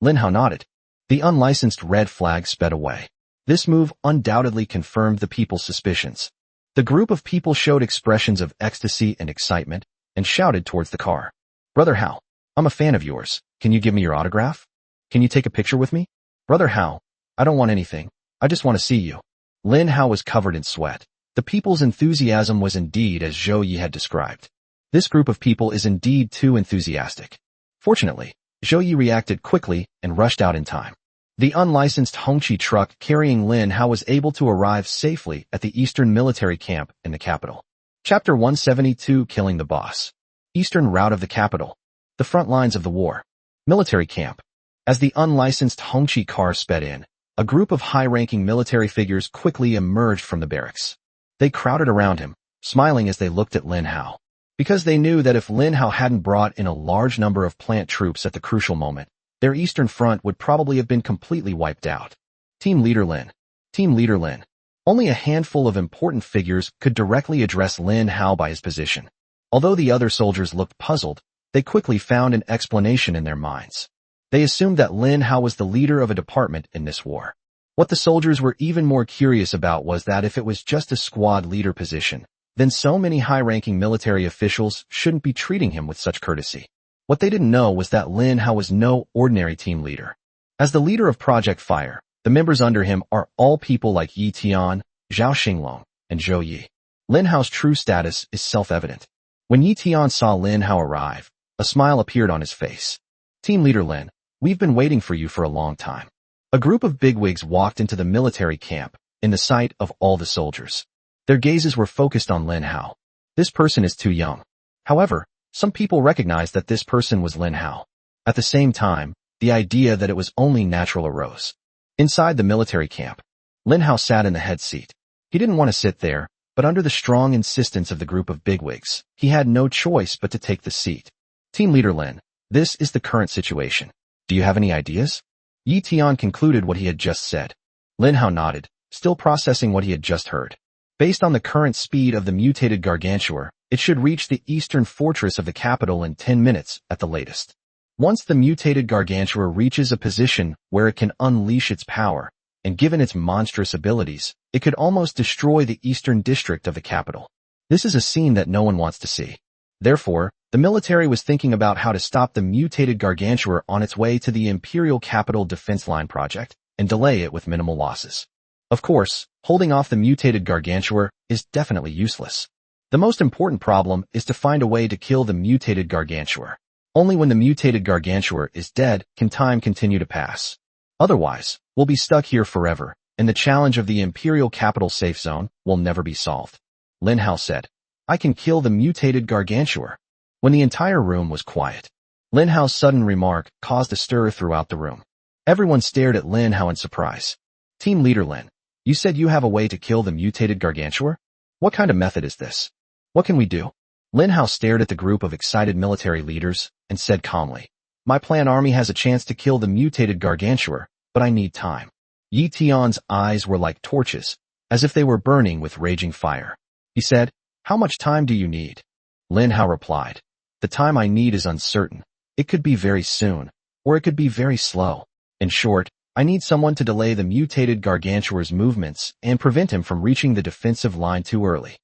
Lin Hao nodded. The unlicensed red flag sped away. This move undoubtedly confirmed the people's suspicions. The group of people showed expressions of ecstasy and excitement, and shouted towards the car. "Brother Hao, I'm a fan of yours. Can you give me your autograph? Can you take a picture with me?" "Brother Hao, I don't want anything. I just want to see you." Lin Hao was covered in sweat. The people's enthusiasm was indeed as Zhou Yi had described. This group of people is indeed too enthusiastic. Fortunately, Zhou Yi reacted quickly and rushed out in time. The unlicensed Hongqi truck carrying Lin Hao was able to arrive safely at the Eastern military camp in the capital. Chapter 172, Killing the Boss. Eastern route of the capital. The front lines of the war. Military camp. As the unlicensed Hongqi car sped in, a group of high-ranking military figures quickly emerged from the barracks. They crowded around him, smiling as they looked at Lin Hao. Because they knew that if Lin Hao hadn't brought in a large number of plant troops at the crucial moment, their eastern front would probably have been completely wiped out. Team Leader Lin. Team Leader Lin. Only a handful of important figures could directly address Lin Hao by his position. Although the other soldiers looked puzzled, they quickly found an explanation in their minds. They assumed that Lin Hao was the leader of a department in this war. What the soldiers were even more curious about was that if it was just a squad leader position, then so many high-ranking military officials shouldn't be treating him with such courtesy. What they didn't know was that Lin Hao was no ordinary team leader. As the leader of Project Fire, the members under him are all people like Yi Tian, Zhao Xinglong, and Zhou Yi. Lin Hao's true status is self-evident. When Yi Tian saw Lin Hao arrive, a smile appeared on his face. Team Leader Lin, we've been waiting for you for a long time. A group of bigwigs walked into the military camp, in the sight of all the soldiers. Their gazes were focused on Lin Hao. This person is too young. However, some people recognized that this person was Lin Hao. At the same time, the idea that it was only natural arose. Inside the military camp, Lin Hao sat in the head seat. He didn't want to sit there, but under the strong insistence of the group of bigwigs, he had no choice but to take the seat. Team Leader Lin, this is the current situation. Do you have any ideas? Yi Tian concluded what he had just said. Lin Hao nodded, still processing what he had just heard. Based on the current speed of the mutated Gargantuar, it should reach the eastern fortress of the capital in 10 minutes at the latest. Once the mutated Gargantuar reaches a position where it can unleash its power, and given its monstrous abilities, it could almost destroy the eastern district of the capital. This is a scene that no one wants to see. Therefore, the military was thinking about how to stop the mutated Gargantuar on its way to the Imperial Capital Defense Line project, and delay it with minimal losses. Of course, holding off the mutated Gargantuar is definitely useless. The most important problem is to find a way to kill the mutated Gargantuar. Only when the mutated Gargantuar is dead can time continue to pass. Otherwise, we'll be stuck here forever, and the challenge of the Imperial Capital Safe Zone will never be solved. Lin Hao said, I can kill the mutated Gargantuar. When the entire room was quiet, Lin Hao's sudden remark caused a stir throughout the room. Everyone stared at Lin Hao in surprise. Team Leader Lin, you said you have a way to kill the mutated Gargantuar? What kind of method is this? What can we do? Lin Hao stared at the group of excited military leaders and said calmly, My plan army has a chance to kill the mutated Gargantuar, but I need time. Yi Tian's eyes were like torches, as if they were burning with raging fire. He said, How much time do you need? Lin Hao replied, The time I need is uncertain. It could be very soon, or it could be very slow. In short, I need someone to delay the mutated Gargantuar's movements and prevent him from reaching the defensive line too early.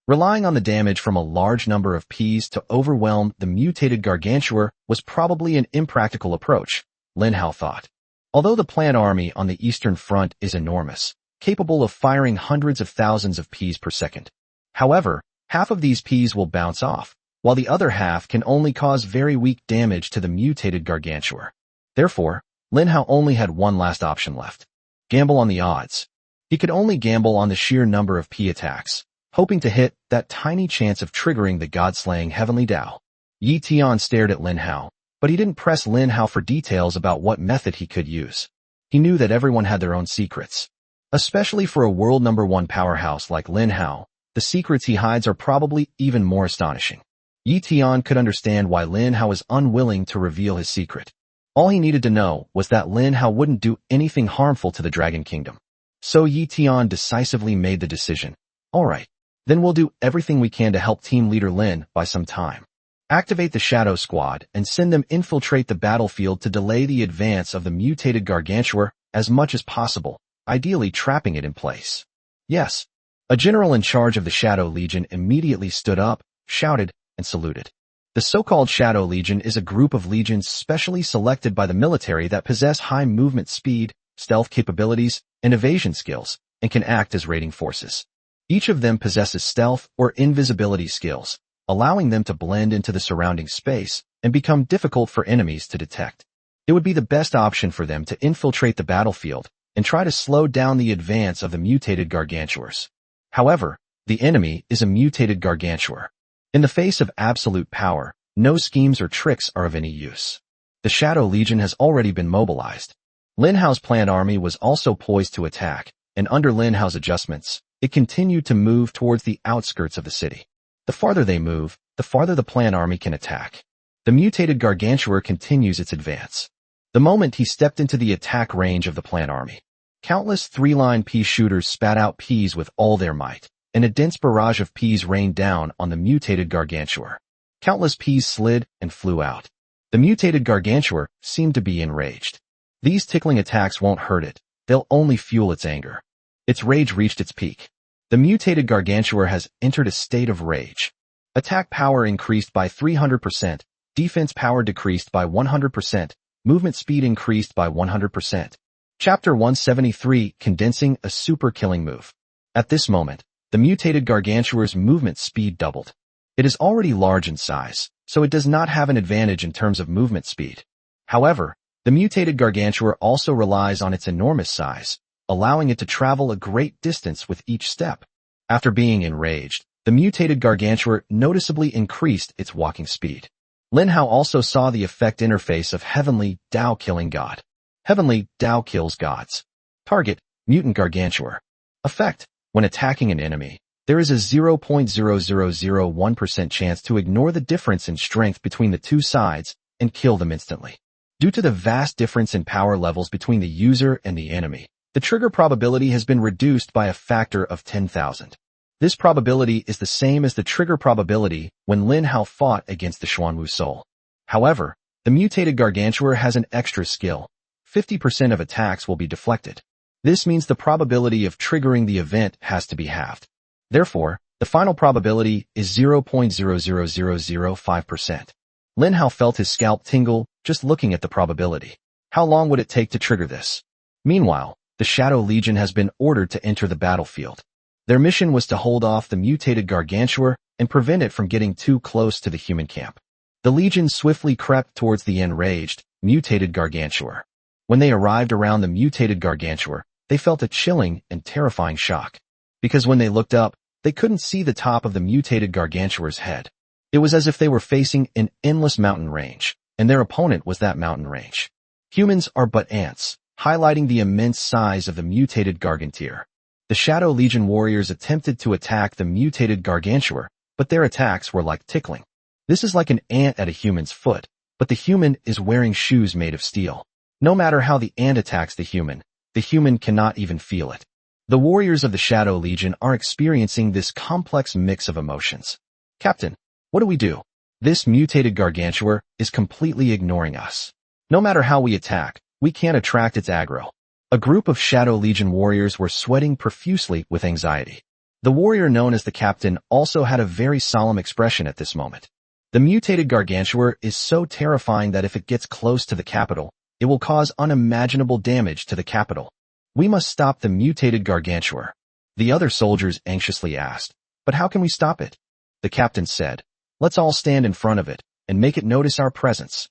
Relying on the damage from a large number of Ps to overwhelm the mutated Gargantuar was probably an impractical approach, Lin Hao thought. Although the plant army on the eastern front is enormous, capable of firing hundreds of thousands of Ps per second. However, half of these Ps will bounce off, while the other half can only cause very weak damage to the mutated Gargantuar. Therefore, Lin Hao only had one last option left. Gamble on the odds. He could only gamble on the sheer number of P attacks, hoping to hit that tiny chance of triggering the god-slaying Heavenly Dao. Yi Tian stared at Lin Hao, but he didn't press Lin Hao for details about what method he could use. He knew that everyone had their own secrets. Especially for a world #1 powerhouse like Lin Hao, the secrets he hides are probably even more astonishing. Yi Tian could understand why Lin Hao was unwilling to reveal his secret. All he needed to know was that Lin Hao wouldn't do anything harmful to the Dragon Kingdom. So Yi Tian decisively made the decision. Alright, then we'll do everything we can to help Team Leader Lin by some time. Activate the Shadow Squad and send them infiltrate the battlefield to delay the advance of the mutated Gargantuar as much as possible, ideally trapping it in place. Yes. A general in charge of the Shadow Legion immediately stood up, shouted, and saluted. The so-called Shadow Legion is a group of legions specially selected by the military that possess high movement speed, stealth capabilities, and evasion skills, and can act as raiding forces. Each of them possesses stealth or invisibility skills, allowing them to blend into the surrounding space and become difficult for enemies to detect. It would be the best option for them to infiltrate the battlefield and try to slow down the advance of the mutated gargantuars. However, the enemy is a mutated gargantuar. In the face of absolute power, no schemes or tricks are of any use. The Shadow Legion has already been mobilized. Lin Hao's planned army was also poised to attack, and under Lin Hao's adjustments, it continued to move towards the outskirts of the city. The farther they move, the farther the planned army can attack. The mutated gargantuar continues its advance. The moment he stepped into the attack range of the planned army, countless three-line pea shooters spat out peas with all their might, and a dense barrage of peas rained down on the mutated gargantuar. Countless peas slid and flew out. The mutated gargantuar seemed to be enraged. These tickling attacks won't hurt it, they'll only fuel its anger. Its rage reached its peak. The mutated gargantuar has entered a state of rage. Attack power increased by 300%, defense power decreased by 100%, movement speed increased by 100%. Chapter 173, Condensing a Super Killing Move. At this moment, the mutated gargantuar's movement speed doubled. It is already large in size, so it does not have an advantage in terms of movement speed. However, the mutated gargantuar also relies on its enormous size, allowing it to travel a great distance with each step. After being enraged, the mutated gargantuar noticeably increased its walking speed. Lin Hao also saw the effect interface of Heavenly Dao killing God. Heavenly Dao kills gods. Target, mutant gargantuar. Effect, when attacking an enemy, there is a 0.0001% chance to ignore the difference in strength between the two sides and kill them instantly. Due to the vast difference in power levels between the user and the enemy, the trigger probability has been reduced by a factor of 10,000. This probability is the same as the trigger probability when Lin Hao fought against the Xuanwu Soul. However, the mutated gargantuar has an extra skill. 50% of attacks will be deflected. This means the probability of triggering the event has to be halved. Therefore, the final probability is 0.00005%. Lin Hao felt his scalp tingle just looking at the probability. How long would it take to trigger this? Meanwhile, the Shadow Legion has been ordered to enter the battlefield. Their mission was to hold off the mutated gargantuar and prevent it from getting too close to the human camp. The Legion swiftly crept towards the enraged, mutated gargantuar. When they arrived around the mutated gargantuar, they felt a chilling and terrifying shock. Because when they looked up, they couldn't see the top of the mutated gargantuar's head. It was as if they were facing an endless mountain range, and their opponent was that mountain range. Humans are but ants, highlighting the immense size of the mutated gargantuar. The Shadow Legion warriors attempted to attack the mutated gargantuar, but their attacks were like tickling. This is like an ant at a human's foot, but the human is wearing shoes made of steel. No matter how the ant attacks the human cannot even feel it. The warriors of the Shadow Legion are experiencing this complex mix of emotions. Captain, what do we do? This mutated gargantuar is completely ignoring us. No matter how we attack, we can't attract its aggro. A group of Shadow Legion warriors were sweating profusely with anxiety. The warrior known as the captain also had a very solemn expression at this moment. The mutated gargantuar is so terrifying that if it gets close to the capital, it will cause unimaginable damage to the capital. We must stop the mutated gargantuar. The other soldiers anxiously asked, but how can we stop it? The captain said, let's all stand in front of it and make it notice our presence.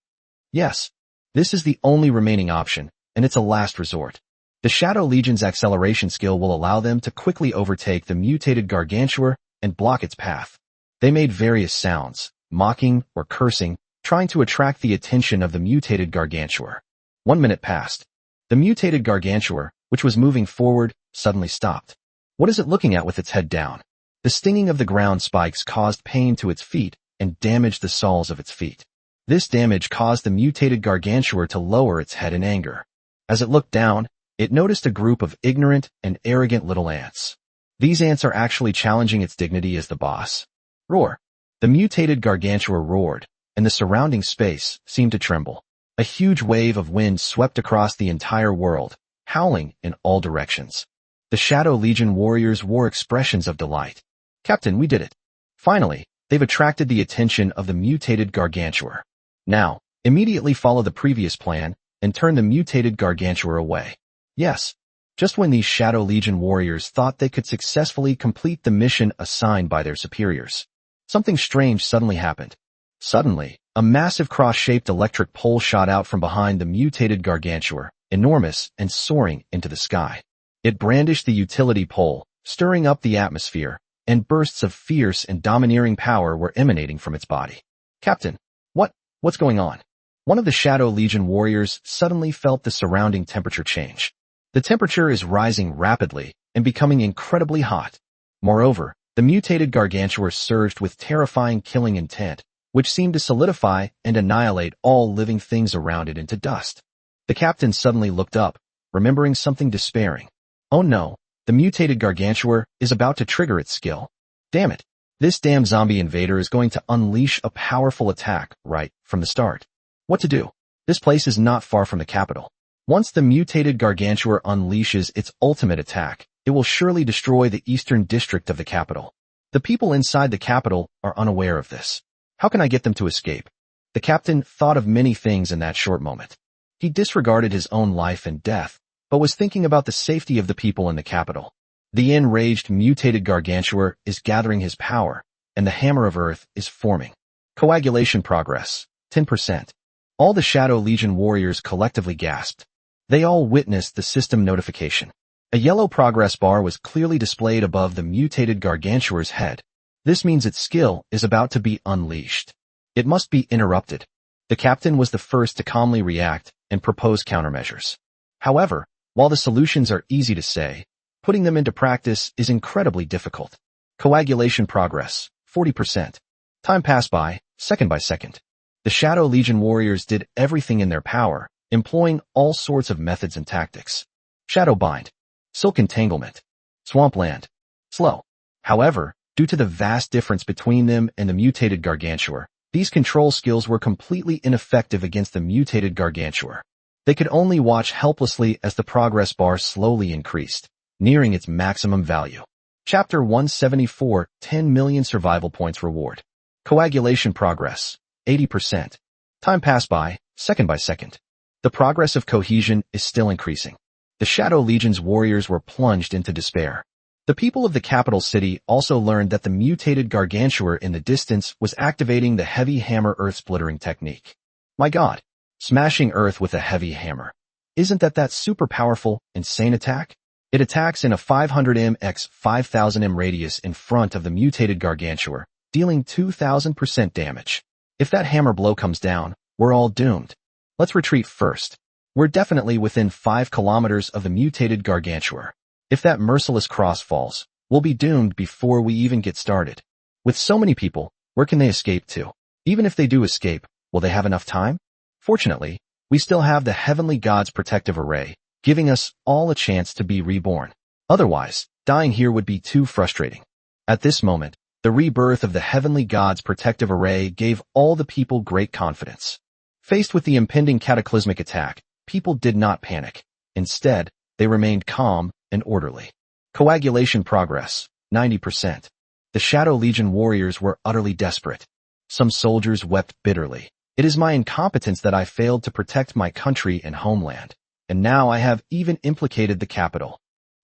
Yes, this is the only remaining option, and it's a last resort. The Shadow Legion's acceleration skill will allow them to quickly overtake the mutated gargantuar and block its path. They made various sounds, mocking or cursing, trying to attract the attention of the mutated gargantuar. 1 minute passed. The mutated gargantuar, which was moving forward, suddenly stopped. What is it looking at with its head down? The stinging of the ground spikes caused pain to its feet and damaged the soles of its feet. This damage caused the mutated gargantuar to lower its head in anger. As it looked down, it noticed a group of ignorant and arrogant little ants. These ants are actually challenging its dignity as the boss. Roar! The mutated gargantuar roared, and the surrounding space seemed to tremble. A huge wave of wind swept across the entire world, howling in all directions. The Shadow Legion warriors wore expressions of delight. Captain, we did it. Finally, they've attracted the attention of the mutated gargantuar. Now, immediately follow the previous plan and turn the mutated gargantuar away. Yes. Just when these Shadow Legion warriors thought they could successfully complete the mission assigned by their superiors, something strange suddenly happened. Suddenly, a massive cross-shaped electric pole shot out from behind the mutated Gargantuar, enormous and soaring into the sky. It brandished the utility pole, stirring up the atmosphere, and bursts of fierce and domineering power were emanating from its body. Captain, what's going on? One of the Shadow Legion warriors suddenly felt the surrounding temperature change. The temperature is rising rapidly and becoming incredibly hot. Moreover, the mutated Gargantuar surged with terrifying killing intent, which seemed to solidify and annihilate all living things around it into dust. The captain suddenly looked up, remembering something despairing. Oh no, the mutated Gargantuar is about to trigger its skill. Damn it. This damn zombie invader is going to unleash a powerful attack right from the start. What to do? This place is not far from the capital. Once the mutated Gargantuar unleashes its ultimate attack, it will surely destroy the eastern district of the capital. The people inside the capital are unaware of this. How can I get them to escape? The captain thought of many things in that short moment. He disregarded his own life and death, but was thinking about the safety of the people in the capital. The enraged mutated Gargantuar is gathering his power, and the Hammer of Earth is forming. Coagulation progress, 10%. All the Shadow Legion warriors collectively gasped. They all witnessed the system notification. A yellow progress bar was clearly displayed above the mutated Gargantuar's head. This means its skill is about to be unleashed. It must be interrupted. The captain was the first to calmly react and propose countermeasures. However, while the solutions are easy to say, putting them into practice is incredibly difficult. Coagulation progress, 40%. Time passed by second. The Shadow Legion warriors did everything in their power, employing all sorts of methods and tactics. Shadow Bind, Silk Entanglement, Swampland, Slow. However, due to the vast difference between them and the mutated Gargantuar, these control skills were completely ineffective against the mutated Gargantuar. They could only watch helplessly as the progress bar slowly increased, nearing its maximum value. Chapter 174, 10 million survival points reward. Coagulation progress, 80%. Time passed by second. The progress of cohesion is still increasing. The Shadow Legion's warriors were plunged into despair. The people of the capital city also learned that the mutated Gargantuar in the distance was activating the heavy hammer earth-splittering technique. My god, smashing earth with a heavy hammer. Isn't that super powerful, insane attack? It attacks in a 500m x 5000m radius in front of the mutated Gargantuar, dealing 2000% damage. If that hammer blow comes down, we're all doomed. Let's retreat first. We're definitely within 5 kilometers of the mutated Gargantuar. If that merciless cross falls, we'll be doomed before we even get started. With so many people, where can they escape to? Even if they do escape, will they have enough time? Fortunately, we still have the Heavenly God's protective array, giving us all a chance to be reborn. Otherwise, dying here would be too frustrating. At this moment, the rebirth of the Heavenly God's protective array gave all the people great confidence. Faced with the impending cataclysmic attack, people did not panic. Instead, they remained calm and orderly. Coagulation progress, 90%. The Shadow Legion warriors were utterly desperate. Some soldiers wept bitterly. It is my incompetence that I failed to protect my country and homeland. And now I have even implicated the capital.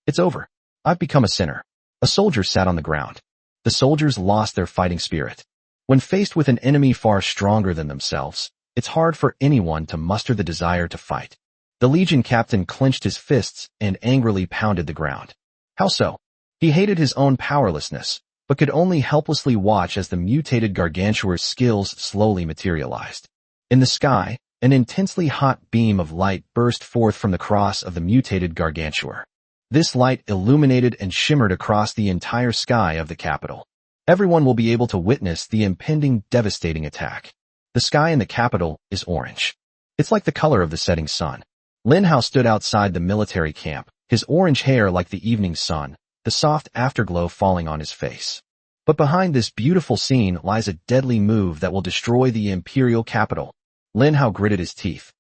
It's over. I've become a sinner. A soldier sat on the ground. The soldiers lost their fighting spirit. When faced with an enemy far stronger than themselves, it's hard for anyone to muster the desire to fight. The Legion captain clenched his fists and angrily pounded the ground. How so? He hated his own powerlessness, but could only helplessly watch as the mutated Gargantuar's skills slowly materialized. In the sky, an intensely hot beam of light burst forth from the cross of the mutated Gargantuar. This light illuminated and shimmered across the entire sky of the capital. Everyone will be able to witness the impending devastating attack. The sky in the capital is orange. It's like the color of the setting sun. Lin Hao stood outside the military camp, his orange hair like the evening sun, the soft afterglow falling on his face. But behind this beautiful scene lies a deadly move that will destroy the imperial capital. Lin Hao gritted his teeth.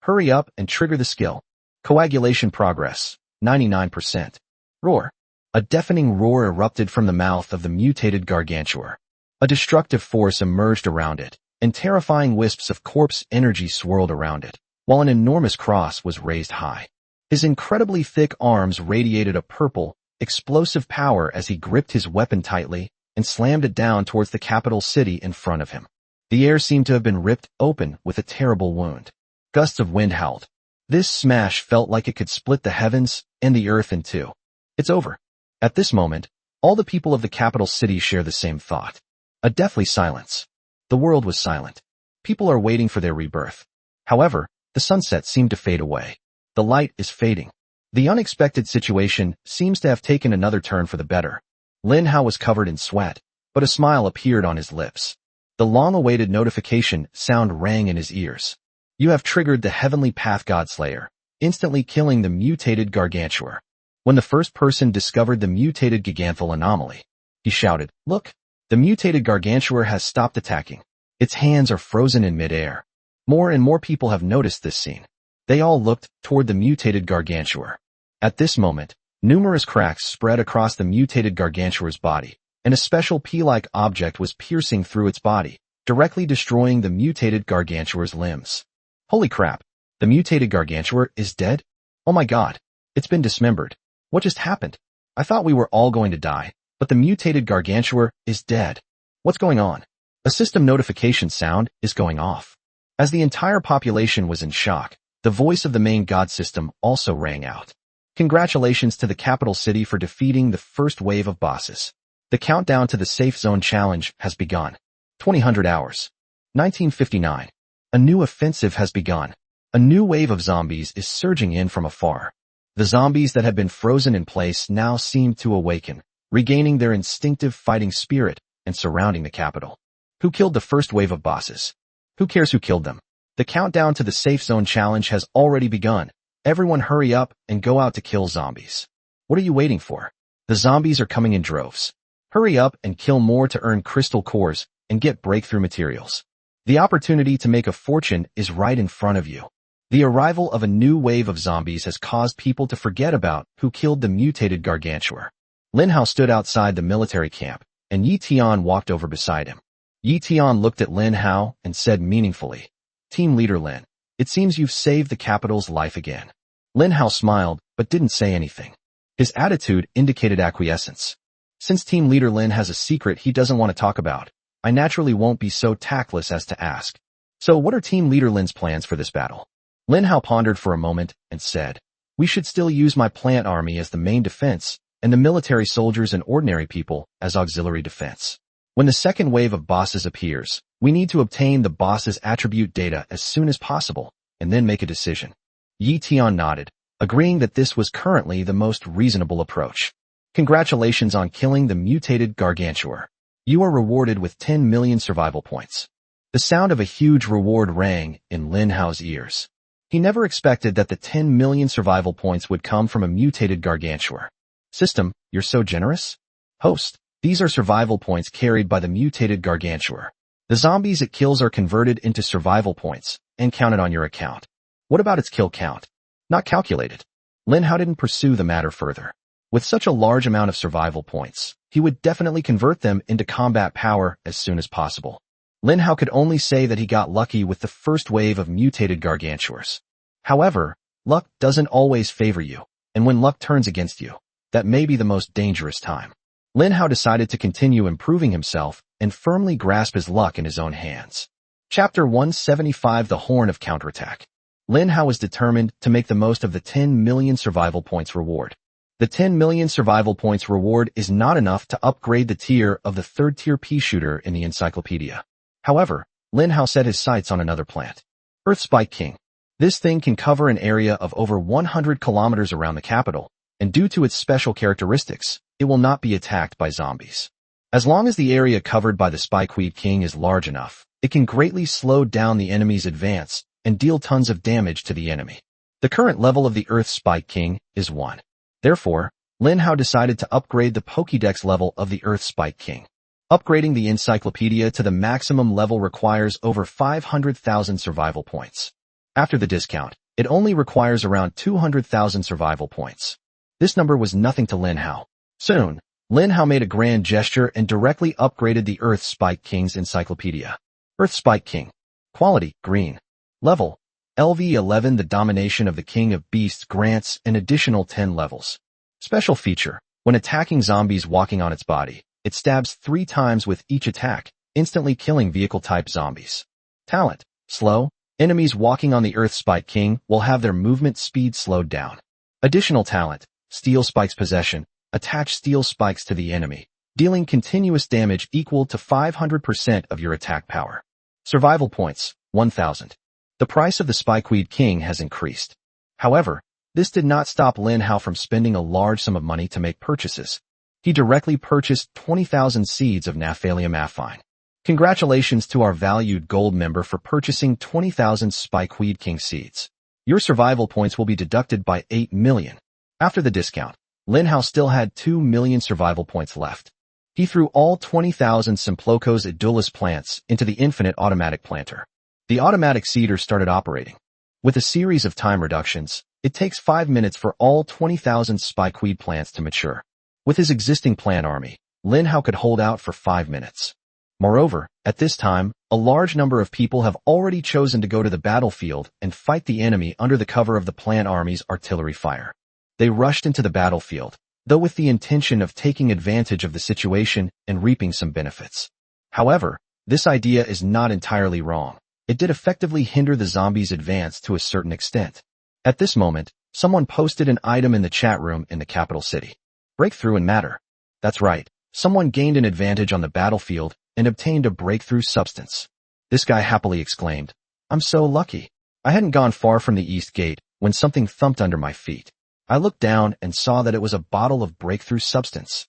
Hurry up and trigger the skill. Coagulation progress, 99%. Roar. A deafening roar erupted from the mouth of the mutated Gargantuar. A destructive force emerged around it, and terrifying wisps of corpse energy swirled around it, while an enormous cross was raised high. His incredibly thick arms radiated a purple, explosive power as he gripped his weapon tightly and slammed it down towards the capital city in front of him. The air seemed to have been ripped open with a terrible wound. Gusts of wind howled. This smash felt like it could split the heavens and the earth in two. It's over. At this moment, all the people of the capital city share the same thought. A deathly silence. The world was silent. People are waiting for their rebirth. However, the sunset seemed to fade away. The light is fading. The unexpected situation seems to have taken another turn for the better. Lin Hao was covered in sweat, but a smile appeared on his lips. The long-awaited notification sound rang in his ears. You have triggered the Heavenly Path Godslayer, instantly killing the mutated Gargantuar. When the first person discovered the mutated Giganthal anomaly, he shouted, "Look! The mutated Gargantuar has stopped attacking. Its hands are frozen in midair." More and more people have noticed this scene. They all looked toward the mutated Gargantuar. At this moment, numerous cracks spread across the mutated Gargantuar's body, and a special pea-like object was piercing through its body, directly destroying the mutated Gargantuar's limbs. Holy crap! The mutated Gargantuar is dead? Oh my god! It's been dismembered. What just happened? I thought we were all going to die, but the mutated Gargantuar is dead. What's going on? A system notification sound is going off. As the entire population was in shock, the voice of the main god system also rang out. Congratulations to the capital city for defeating the first wave of bosses. The countdown to the Safe Zone Challenge has begun. 2000 hours. 1959. A new offensive has begun. A new wave of zombies is surging in from afar. The zombies that had been frozen in place now seem to awaken, regaining their instinctive fighting spirit and surrounding the capital. Who killed the first wave of bosses? Who cares who killed them? The countdown to the Safe Zone Challenge has already begun. Everyone hurry up and go out to kill zombies. What are you waiting for? The zombies are coming in droves. Hurry up and kill more to earn crystal cores and get breakthrough materials. The opportunity to make a fortune is right in front of you. The arrival of a new wave of zombies has caused people to forget about who killed the mutated Gargantuar. Lin Hao stood outside the military camp, and Yi Tian walked over beside him. Yi Tian looked at Lin Hao and said meaningfully, "Team Leader Lin, it seems you've saved the capital's life again." Lin Hao smiled, but didn't say anything. His attitude indicated acquiescence. Since Team Leader Lin has a secret he doesn't want to talk about, I naturally won't be so tactless as to ask. So what are Team Leader Lin's plans for this battle? Lin Hao pondered for a moment and said, "We should still use my plant army as the main defense, and the military soldiers and ordinary people as auxiliary defense. When the second wave of bosses appears, we need to obtain the boss's attribute data as soon as possible, and then make a decision." Yi Tian nodded, agreeing that this was currently the most reasonable approach. Congratulations on killing the mutated Gargantuar. You are rewarded with 10 million survival points. The sound of a huge reward rang in Lin Hao's ears. He never expected that the 10 million survival points would come from a mutated Gargantuar. System, you're so generous? Host, these are survival points carried by the mutated Gargantuar. The zombies it kills are converted into survival points and counted on your account. What about its kill count? Not calculated. Lin Hao didn't pursue the matter further. With such a large amount of survival points, he would definitely convert them into combat power as soon as possible. Lin Hao could only say that he got lucky with the first wave of mutated Gargantuars. However, luck doesn't always favor you, and when luck turns against you, that may be the most dangerous time. Lin Hao decided to continue improving himself and firmly grasp his luck in his own hands. Chapter 175: The Horn of Counterattack. Lin Hao was determined to make the most of the 10 million survival points reward. The 10 million survival points reward is not enough to upgrade the tier of the third-tier pea shooter in the encyclopedia. However, Lin Hao set his sights on another plant. Earth Spike King. This thing can cover an area of over 100 kilometers around the capital, and due to its special characteristics, it will not be attacked by zombies. As long as the area covered by the Spikeweed King is large enough, it can greatly slow down the enemy's advance and deal tons of damage to the enemy. The current level of the Earth Spike King is 1. Therefore, Lin Hao decided to upgrade the Pokédex level of the Earth Spike King. Upgrading the encyclopedia to the maximum level requires over 500,000 survival points. After the discount, it only requires around 200,000 survival points. This number was nothing to Lin Hao. Soon, Lin Hao made a grand gesture and directly upgraded the Earth Spike King's encyclopedia. Earth Spike King. Quality, green. Level, LV11 The Domination of the King of Beasts grants an additional 10 levels. Special feature. When attacking zombies walking on its body, it stabs 3 times with each attack, instantly killing vehicle-type zombies. Talent. Slow. Enemies walking on the Earth Spike King will have their movement speed slowed down. Additional talent. Steel Spikes Possession. Attach steel spikes to the enemy, dealing continuous damage equal to 500% of your attack power. Survival points. 1,000. The price of the Spikeweed King has increased. However, this did not stop Lin Hao from spending a large sum of money to make purchases. He directly purchased 20,000 seeds of Naphalium Affine. Congratulations to our valued gold member for purchasing 20,000 Spikeweed King seeds. Your survival points will be deducted by 8 million. After the discount, Lin Hao still had 2 million survival points left. He threw all 20,000 Simplocos Edulis plants into the infinite automatic planter. The automatic seeder started operating. With a series of time reductions, it takes 5 minutes for all 20,000 spikeweed plants to mature. With his existing plant army, Lin Hao could hold out for 5 minutes. Moreover, at this time, a large number of people have already chosen to go to the battlefield and fight the enemy under the cover of the plant army's artillery fire. They rushed into the battlefield, though with the intention of taking advantage of the situation and reaping some benefits. However, this idea is not entirely wrong. It did effectively hinder the zombies' advance to a certain extent. At this moment, someone posted an item in the chat room in the capital city. Breakthrough in matter. That's right, someone gained an advantage on the battlefield and obtained a breakthrough substance. This guy happily exclaimed, "I'm so lucky. I hadn't gone far from the east gate when something thumped under my feet. I looked down and saw that it was a bottle of breakthrough substance."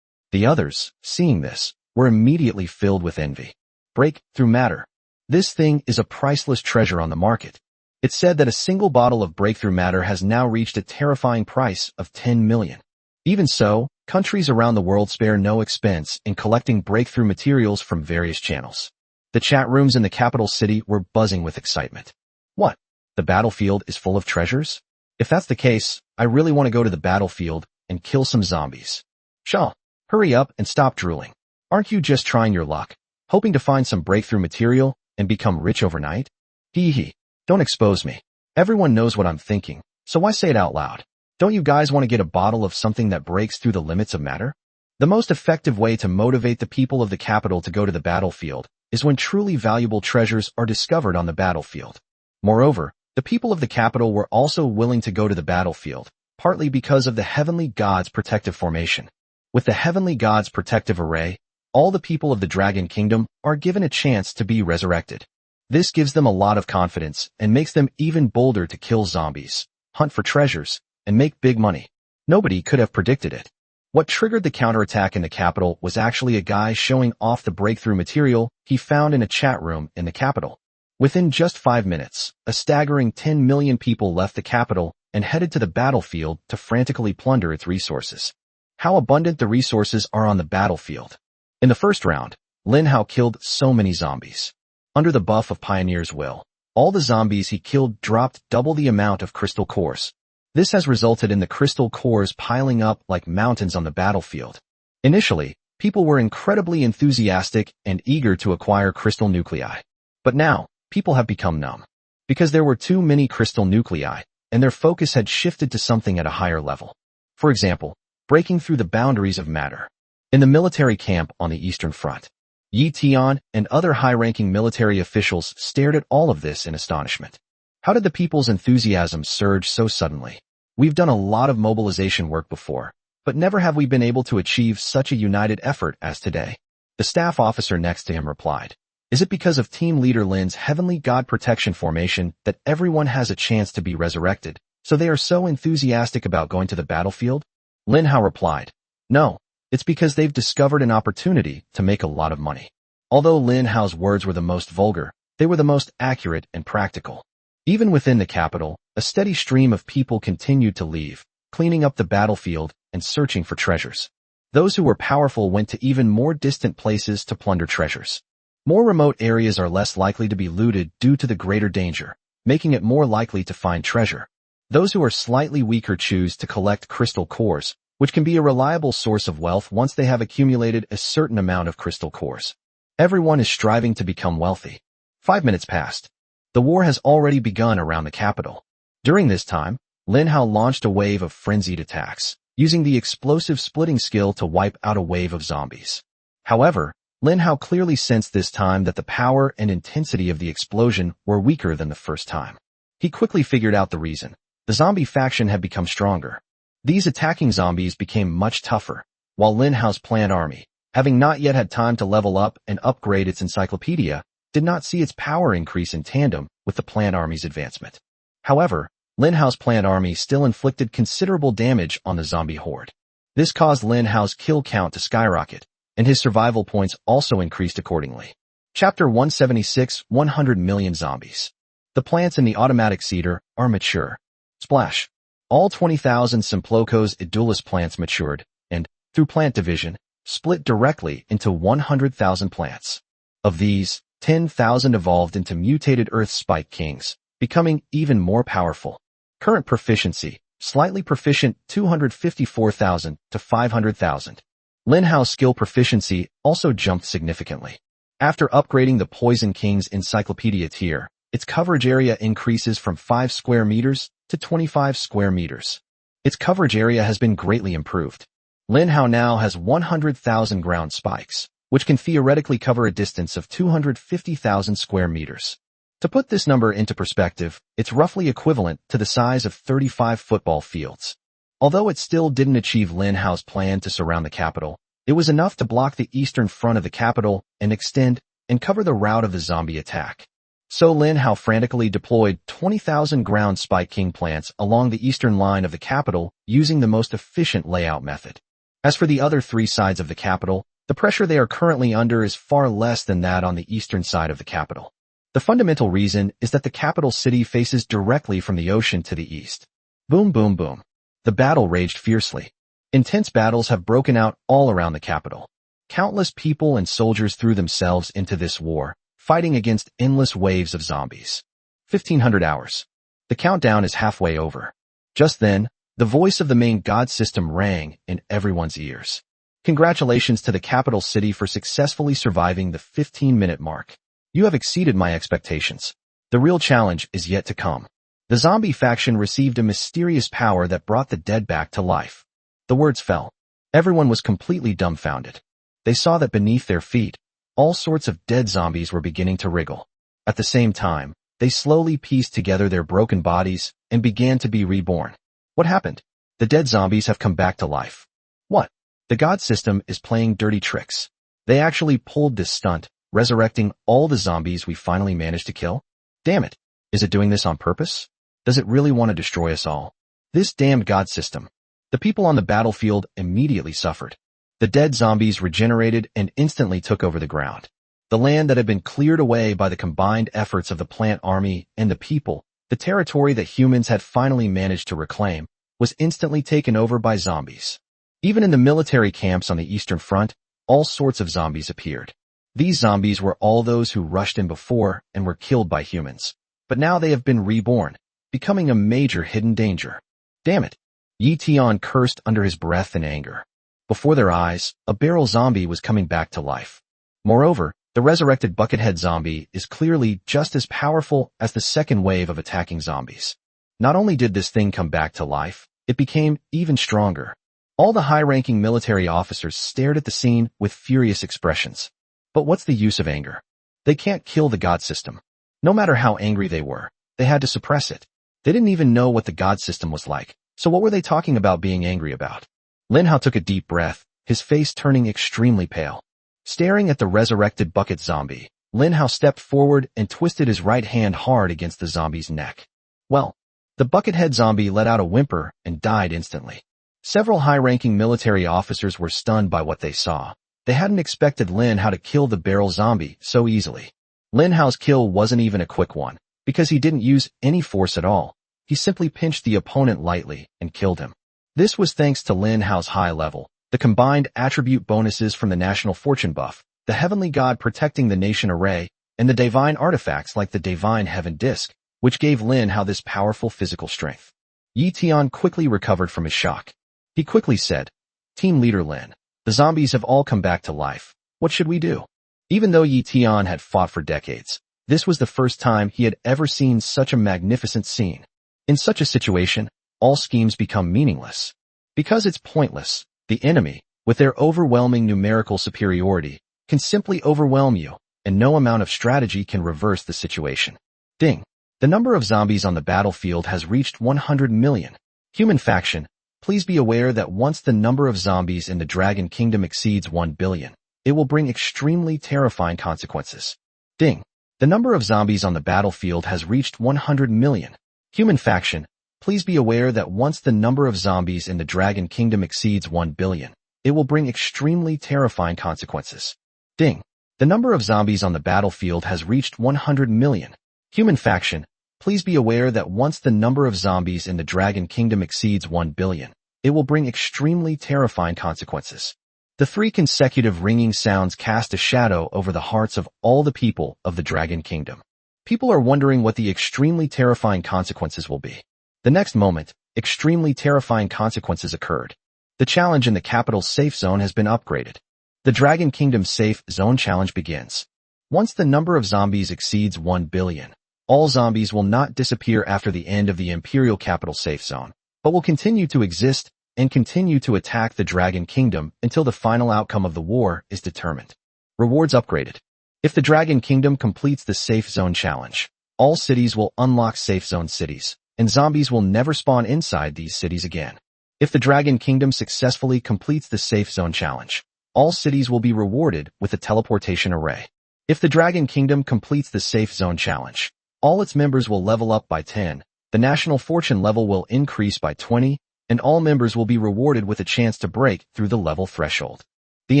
The others, seeing this, were immediately filled with envy. Breakthrough matter. This thing is a priceless treasure on the market. It's said that a single bottle of breakthrough matter has now reached a terrifying price of 10 million. Even so, countries around the world spare no expense in collecting breakthrough materials from various channels. The chat rooms in the capital city were buzzing with excitement. What? The battlefield is full of treasures? If that's the case, I really want to go to the battlefield and kill some zombies. Shaw, hurry up and stop drooling. Aren't you just trying your luck, hoping to find some breakthrough material and become rich overnight? Hee hee. Don't expose me. Everyone knows what I'm thinking, so why say it out loud? Don't you guys want to get a bottle of something that breaks through the limits of matter? The most effective way to motivate the people of the capital to go to the battlefield is when truly valuable treasures are discovered on the battlefield. Moreover, the people of the capital were also willing to go to the battlefield, partly because of the Heavenly God's protective formation. With the Heavenly God's protective array, all the people of the Dragon Kingdom are given a chance to be resurrected. This gives them a lot of confidence and makes them even bolder to kill zombies, hunt for treasures, and make big money. Nobody could have predicted it. What triggered the counterattack in the capital was actually a guy showing off the breakthrough material he found in a chat room in the capital. Within just 5 minutes, a staggering 10 million people left the capital and headed to the battlefield to frantically plunder its resources. How abundant the resources are on the battlefield. In the first round, Lin Hao killed so many zombies. Under the buff of Pioneer's Will, all the zombies he killed dropped double the amount of crystal cores. This has resulted in the crystal cores piling up like mountains on the battlefield. Initially, people were incredibly enthusiastic and eager to acquire crystal nuclei. But now, people have become numb. Because there were too many crystal nuclei, and their focus had shifted to something at a higher level. For example, breaking through the boundaries of matter. In the military camp on the Eastern Front, Yi Tian and other high-ranking military officials stared at all of this in astonishment. How did the people's enthusiasm surge so suddenly? We've done a lot of mobilization work before, but never have we been able to achieve such a united effort as today. The staff officer next to him replied, "Is it because of Team Leader Lin's Heavenly God Protection formation that everyone has a chance to be resurrected, so they are so enthusiastic about going to the battlefield?" Lin Hao replied, "No. It's because they've discovered an opportunity to make a lot of money." Although Lin Hao's words were the most vulgar, they were the most accurate and practical. Even within the capital, a steady stream of people continued to leave, cleaning up the battlefield and searching for treasures. Those who were powerful went to even more distant places to plunder treasures. More remote areas are less likely to be looted due to the greater danger, making it more likely to find treasure. Those who are slightly weaker choose to collect crystal cores, which can be a reliable source of wealth once they have accumulated a certain amount of crystal cores. Everyone is striving to become wealthy. 5 minutes passed. The war has already begun around the capital. During this time, Lin Hao launched a wave of frenzied attacks, using the explosive splitting skill to wipe out a wave of zombies. However, Lin Hao clearly sensed this time that the power and intensity of the explosion were weaker than the first time. He quickly figured out the reason. The zombie faction had become stronger. These attacking zombies became much tougher, while Lin Hao's plant army, having not yet had time to level up and upgrade its encyclopedia, did not see its power increase in tandem with the plant army's advancement. However, Lin Hao's plant army still inflicted considerable damage on the zombie horde. This caused Lin Hao's kill count to skyrocket, and his survival points also increased accordingly. Chapter 176, 100 million zombies. The plants in the automatic seeder are mature. Splash. All 20,000 Simplocos edulis plants matured, and, through plant division, split directly into 100,000 plants. Of these, 10,000 evolved into mutated Earth Spike Kings, becoming even more powerful. Current proficiency, slightly proficient 254,000 to 500,000. Lin Hao's skill proficiency also jumped significantly. After upgrading the Poison King's encyclopedia tier, its coverage area increases from 5 square meters to 25 square meters. Its coverage area has been greatly improved. Lin Hao now has 100,000 ground spikes, which can theoretically cover a distance of 250,000 square meters. To put this number into perspective, it's roughly equivalent to the size of 35 football fields. Although it still didn't achieve Lin Hao's plan to surround the capital, it was enough to block the eastern front of the capital and extend and cover the route of the zombie attack. So Lin Hao frantically deployed 20,000 ground Spike King plants along the eastern line of the capital using the most efficient layout method. As for the other 3 sides of the capital, the pressure they are currently under is far less than that on the eastern side of the capital. The fundamental reason is that the capital city faces directly from the ocean to the east. Boom, boom, boom. The battle raged fiercely. Intense battles have broken out all around the capital. Countless people and soldiers threw themselves into this war, fighting against endless waves of zombies. 1,500 hours. The countdown is halfway over. Just then, the voice of the main god system rang in everyone's ears. Congratulations to the capital city for successfully surviving the 15-minute mark. You have exceeded my expectations. The real challenge is yet to come. The zombie faction received a mysterious power that brought the dead back to life. The words fell. Everyone was completely dumbfounded. They saw that beneath their feet, all sorts of dead zombies were beginning to wriggle. At the same time, they slowly pieced together their broken bodies and began to be reborn. What happened? The dead zombies have come back to life. What? The god system is playing dirty tricks. They actually pulled this stunt, resurrecting all the zombies we finally managed to kill? Damn it. Is it doing this on purpose? Does it really want to destroy us all? This damned god system. The people on the battlefield immediately suffered. The dead zombies regenerated and instantly took over the ground. The land that had been cleared away by the combined efforts of the plant army and the people, the territory that humans had finally managed to reclaim, was instantly taken over by zombies. Even in the military camps on the Eastern Front, all sorts of zombies appeared. These zombies were all those who rushed in before and were killed by humans. But now they have been reborn, becoming a major hidden danger. Damn it! Yi Tian cursed under his breath in anger. Before their eyes, a barrel zombie was coming back to life. Moreover, the resurrected Buckethead zombie is clearly just as powerful as the second wave of attacking zombies. Not only did this thing come back to life, it became even stronger. All the high-ranking military officers stared at the scene with furious expressions. But what's the use of anger? They can't kill the god system. No matter how angry they were, they had to suppress it. They didn't even know what the god system was like, so what were they talking about being angry about? Lin Hao took a deep breath, his face turning extremely pale. Staring at the resurrected bucket zombie, Lin Hao stepped forward and twisted his right hand hard against the zombie's neck. Well, the buckethead zombie let out a whimper and died instantly. Several high-ranking military officers were stunned by what they saw. They hadn't expected Lin Hao to kill the barrel zombie so easily. Lin Hao's kill wasn't even a quick one, because he didn't use any force at all. He simply pinched the opponent lightly and killed him. This was thanks to Lin Hao's high level, the combined attribute bonuses from the National Fortune buff, the Heavenly God protecting the nation array, and the divine artifacts like the Divine Heaven Disc, which gave Lin Hao this powerful physical strength. Yi Tian quickly recovered from his shock. He quickly said, "Team Leader Lin, the zombies have all come back to life. What should we do?" Even though Yi Tian had fought for decades, This was the first time he had ever seen such a magnificent scene. In such a situation, all schemes become meaningless. Because it's pointless, the enemy, with their overwhelming numerical superiority, can simply overwhelm you, and no amount of strategy can reverse the situation. Ding. The number of zombies on the battlefield has reached 100 million. Human faction, please be aware that once the number of zombies in the Dragon Kingdom exceeds 1 billion, it will bring extremely terrifying consequences. Ding. The number of zombies on the battlefield has reached 100 million. Human faction, please be aware that once the number of zombies in the Dragon Kingdom exceeds 1 billion, it will bring extremely terrifying consequences. Ding. The number of zombies on the battlefield has reached 100 million. Human faction, please be aware that once the number of zombies in the Dragon Kingdom exceeds 1 billion, it will bring extremely terrifying consequences. The 3 consecutive ringing sounds cast a shadow over the hearts of all the people of the Dragon Kingdom. People are wondering what the extremely terrifying consequences will be. The next moment, extremely terrifying consequences occurred. The challenge in the capital safe zone has been upgraded. The Dragon Kingdom safe zone challenge begins. Once the number of zombies exceeds 1 billion, all zombies will not disappear after the end of the Imperial Capital safe zone, but will continue to exist and continue to attack the Dragon Kingdom until the final outcome of the war is determined. Rewards upgraded. If the Dragon Kingdom completes the safe zone challenge, all cities will unlock safe zone cities, and zombies will never spawn inside these cities again. If the Dragon Kingdom successfully completes the safe zone challenge, all cities will be rewarded with a teleportation array. If the Dragon Kingdom completes the safe zone challenge, all its members will level up by 10, the national fortune level will increase by 20, and all members will be rewarded with a chance to break through the level threshold. The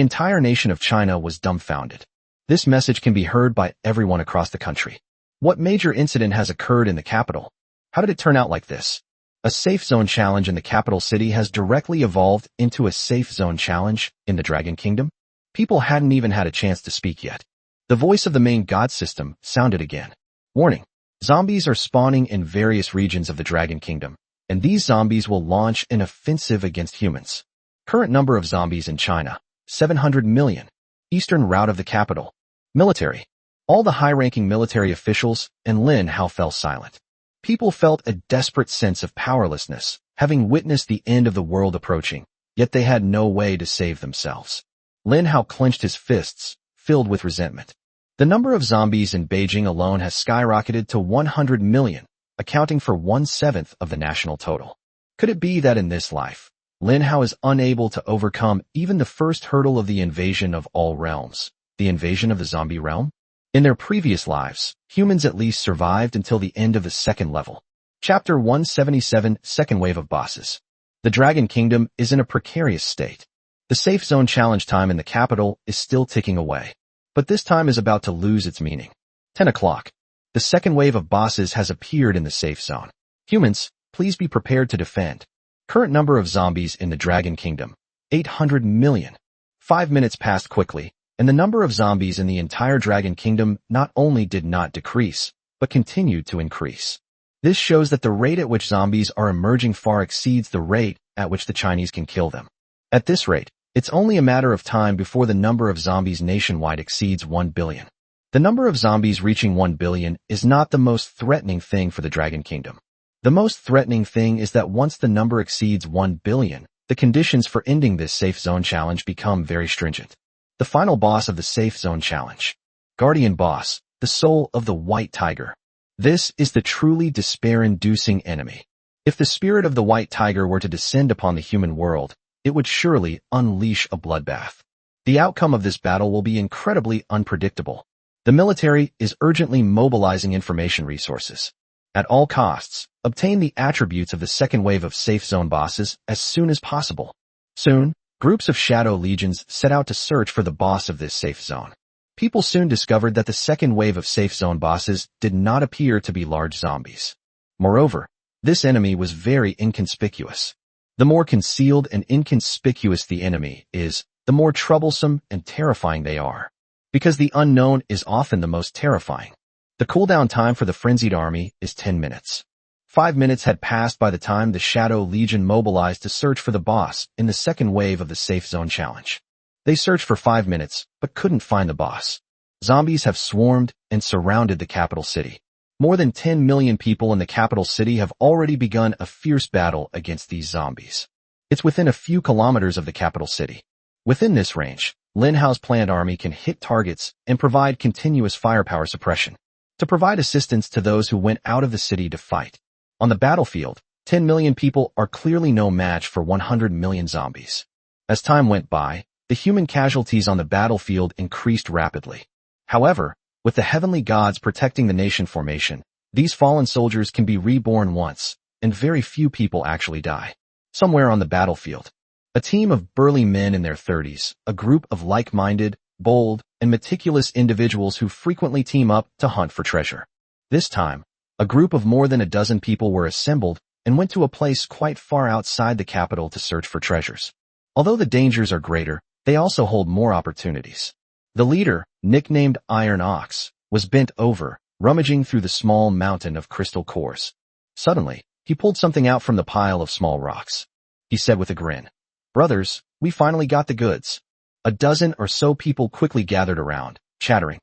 entire nation of China was dumbfounded. This message can be heard by everyone across the country. What major incident has occurred in the capital? How did it turn out like this? A safe zone challenge in the capital city has directly evolved into a safe zone challenge in the Dragon Kingdom? People hadn't even had a chance to speak yet. The voice of the main god system sounded again. Warning. Zombies are spawning in various regions of the Dragon Kingdom, and these zombies will launch an offensive against humans. Current number of zombies in China, 700 million. Eastern route of the capital. Military. All the high-ranking military officials and Lin Hao fell silent. People felt a desperate sense of powerlessness, having witnessed the end of the world approaching, yet they had no way to save themselves. Lin Hao clenched his fists, filled with resentment. The number of zombies in Beijing alone has skyrocketed to 100 million, accounting for 1/7 of the national total. Could it be that in this life, Lin Hao is unable to overcome even the first hurdle of the invasion of all realms, the invasion of the zombie realm? In their previous lives, humans at least survived until the end of the second level. Chapter 177, Second Wave of Bosses. The Dragon Kingdom is in a precarious state. The safe zone challenge time in the capital is still ticking away, but this time is about to lose its meaning. 10 o'clock. The second wave of bosses has appeared in the safe zone. Humans, please be prepared to defend. Current number of zombies in the Dragon Kingdom, 800 million. 5 minutes passed quickly, and the number of zombies in the entire Dragon Kingdom not only did not decrease, but continued to increase. This shows that the rate at which zombies are emerging far exceeds the rate at which the Chinese can kill them. At this rate, it's only a matter of time before the number of zombies nationwide exceeds 1 billion. The number of zombies reaching 1 billion is not the most threatening thing for the Dragon Kingdom. The most threatening thing is that once the number exceeds 1 billion, the conditions for ending this safe zone challenge become very stringent. The final boss of the safe zone challenge. Guardian boss, the soul of the White Tiger. This is the truly despair-inducing enemy. If the spirit of the White Tiger were to descend upon the human world, it would surely unleash a bloodbath. The outcome of this battle will be incredibly unpredictable. The military is urgently mobilizing information resources. At all costs, obtain the attributes of the second wave of safe zone bosses as soon as possible. Soon, groups of shadow legions set out to search for the boss of this safe zone. People soon discovered that the second wave of safe zone bosses did not appear to be large zombies. Moreover, this enemy was very inconspicuous. The more concealed and inconspicuous the enemy is, the more troublesome and terrifying they are. Because the unknown is often the most terrifying. The cooldown time for the frenzied army is 10 minutes. 5 minutes had passed by the time the Shadow Legion mobilized to search for the boss in the second wave of the Safe Zone Challenge. They searched for 5 minutes, but couldn't find the boss. Zombies have swarmed and surrounded the capital city. More than 10 million people in the capital city have already begun a fierce battle against these zombies. It's within a few kilometers of the capital city. Within this range, Lin Hao's planned army can hit targets and provide continuous firepower suppression to provide assistance to those who went out of the city to fight. On the battlefield, 10 million people are clearly no match for 100 million zombies. As time went by, the human casualties on the battlefield increased rapidly. However, with the heavenly gods protecting the nation formation, these fallen soldiers can be reborn once, and very few people actually die. Somewhere on the battlefield, a team of burly men in their 30s, a group of like-minded, bold, and meticulous individuals who frequently team up to hunt for treasure. This time, a group of more than a dozen people were assembled and went to a place quite far outside the capital to search for treasures. Although the dangers are greater, they also hold more opportunities. The leader, nicknamed Iron Ox, was bent over, rummaging through the small mountain of crystal cores. Suddenly, he pulled something out from the pile of small rocks. He said with a grin, "Brothers, we finally got the goods." A dozen or so people quickly gathered around, chattering.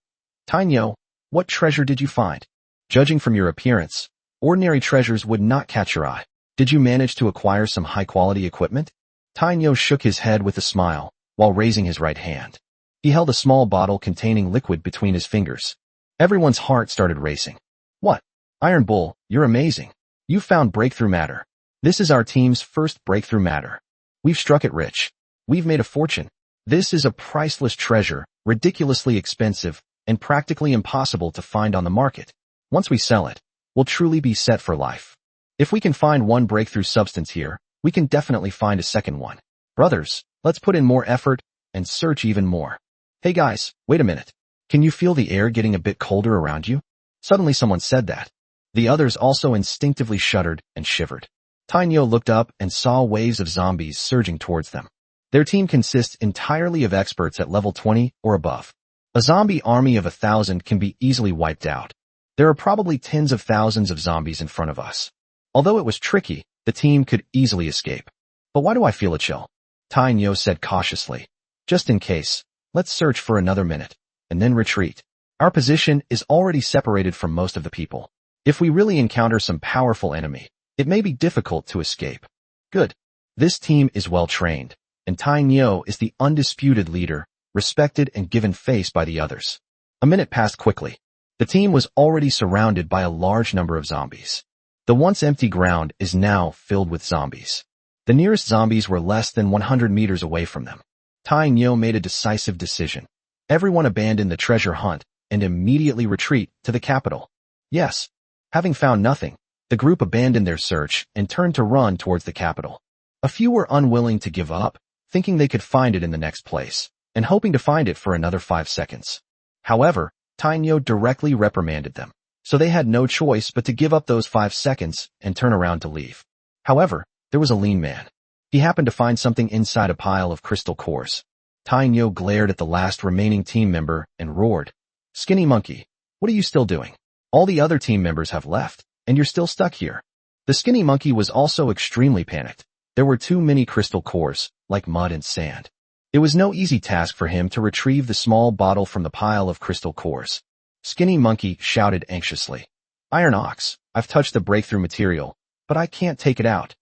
"Tainyo, what treasure did you find? Judging from your appearance, ordinary treasures would not catch your eye. Did you manage to acquire some high-quality equipment?" Tainyo shook his head with a smile, while raising his right hand. He held a small bottle containing liquid between his fingers. Everyone's heart started racing. "What? Iron Bull, you're amazing. You found breakthrough matter. This is our team's first breakthrough matter. We've struck it rich. We've made a fortune. This is a priceless treasure, ridiculously expensive, and practically impossible to find on the market. Once we sell it, we'll truly be set for life. If we can find one breakthrough substance here, we can definitely find a second one. Brothers, let's put in more effort and search even more. Hey guys, wait a minute. Can you feel the air getting a bit colder around you?" Suddenly someone said that. The others also instinctively shuddered and shivered. Tainyo looked up and saw waves of zombies surging towards them. Their team consists entirely of experts at level 20 or above. A zombie army of 1,000 can be easily wiped out. There are probably tens of thousands of zombies in front of us. Although it was tricky, the team could easily escape. "But why do I feel a chill?" Tainyo said cautiously. "Just in case, let's search for another minute, and then retreat. Our position is already separated from most of the people. If we really encounter some powerful enemy, it may be difficult to escape." Good. This team is well trained, and Tainyo is the undisputed leader, respected and given face by the others. A minute passed quickly. The team was already surrounded by a large number of zombies. The once empty ground is now filled with zombies. The nearest zombies were less than 100 meters away from them. Tainyo made a decisive decision. Everyone abandoned the treasure hunt and immediately retreat to the capital. Yes. Having found nothing, the group abandoned their search and turned to run towards the capital. A few were unwilling to give up, thinking they could find it in the next place, and hoping to find it for another 5 seconds. However, Tainyo directly reprimanded them, so they had no choice but to give up those 5 seconds and turn around to leave. However, there was a lean man. He happened to find something inside a pile of crystal cores. Tainyo glared at the last remaining team member and roared, "Skinny monkey, what are you still doing? All the other team members have left, and you're still stuck here." The skinny monkey was also extremely panicked. There were too many crystal cores, like mud and sand. It was no easy task for him to retrieve the small bottle from the pile of crystal cores. Skinny monkey shouted anxiously, "Iron Ox, I've touched the breakthrough material, but I can't take it out."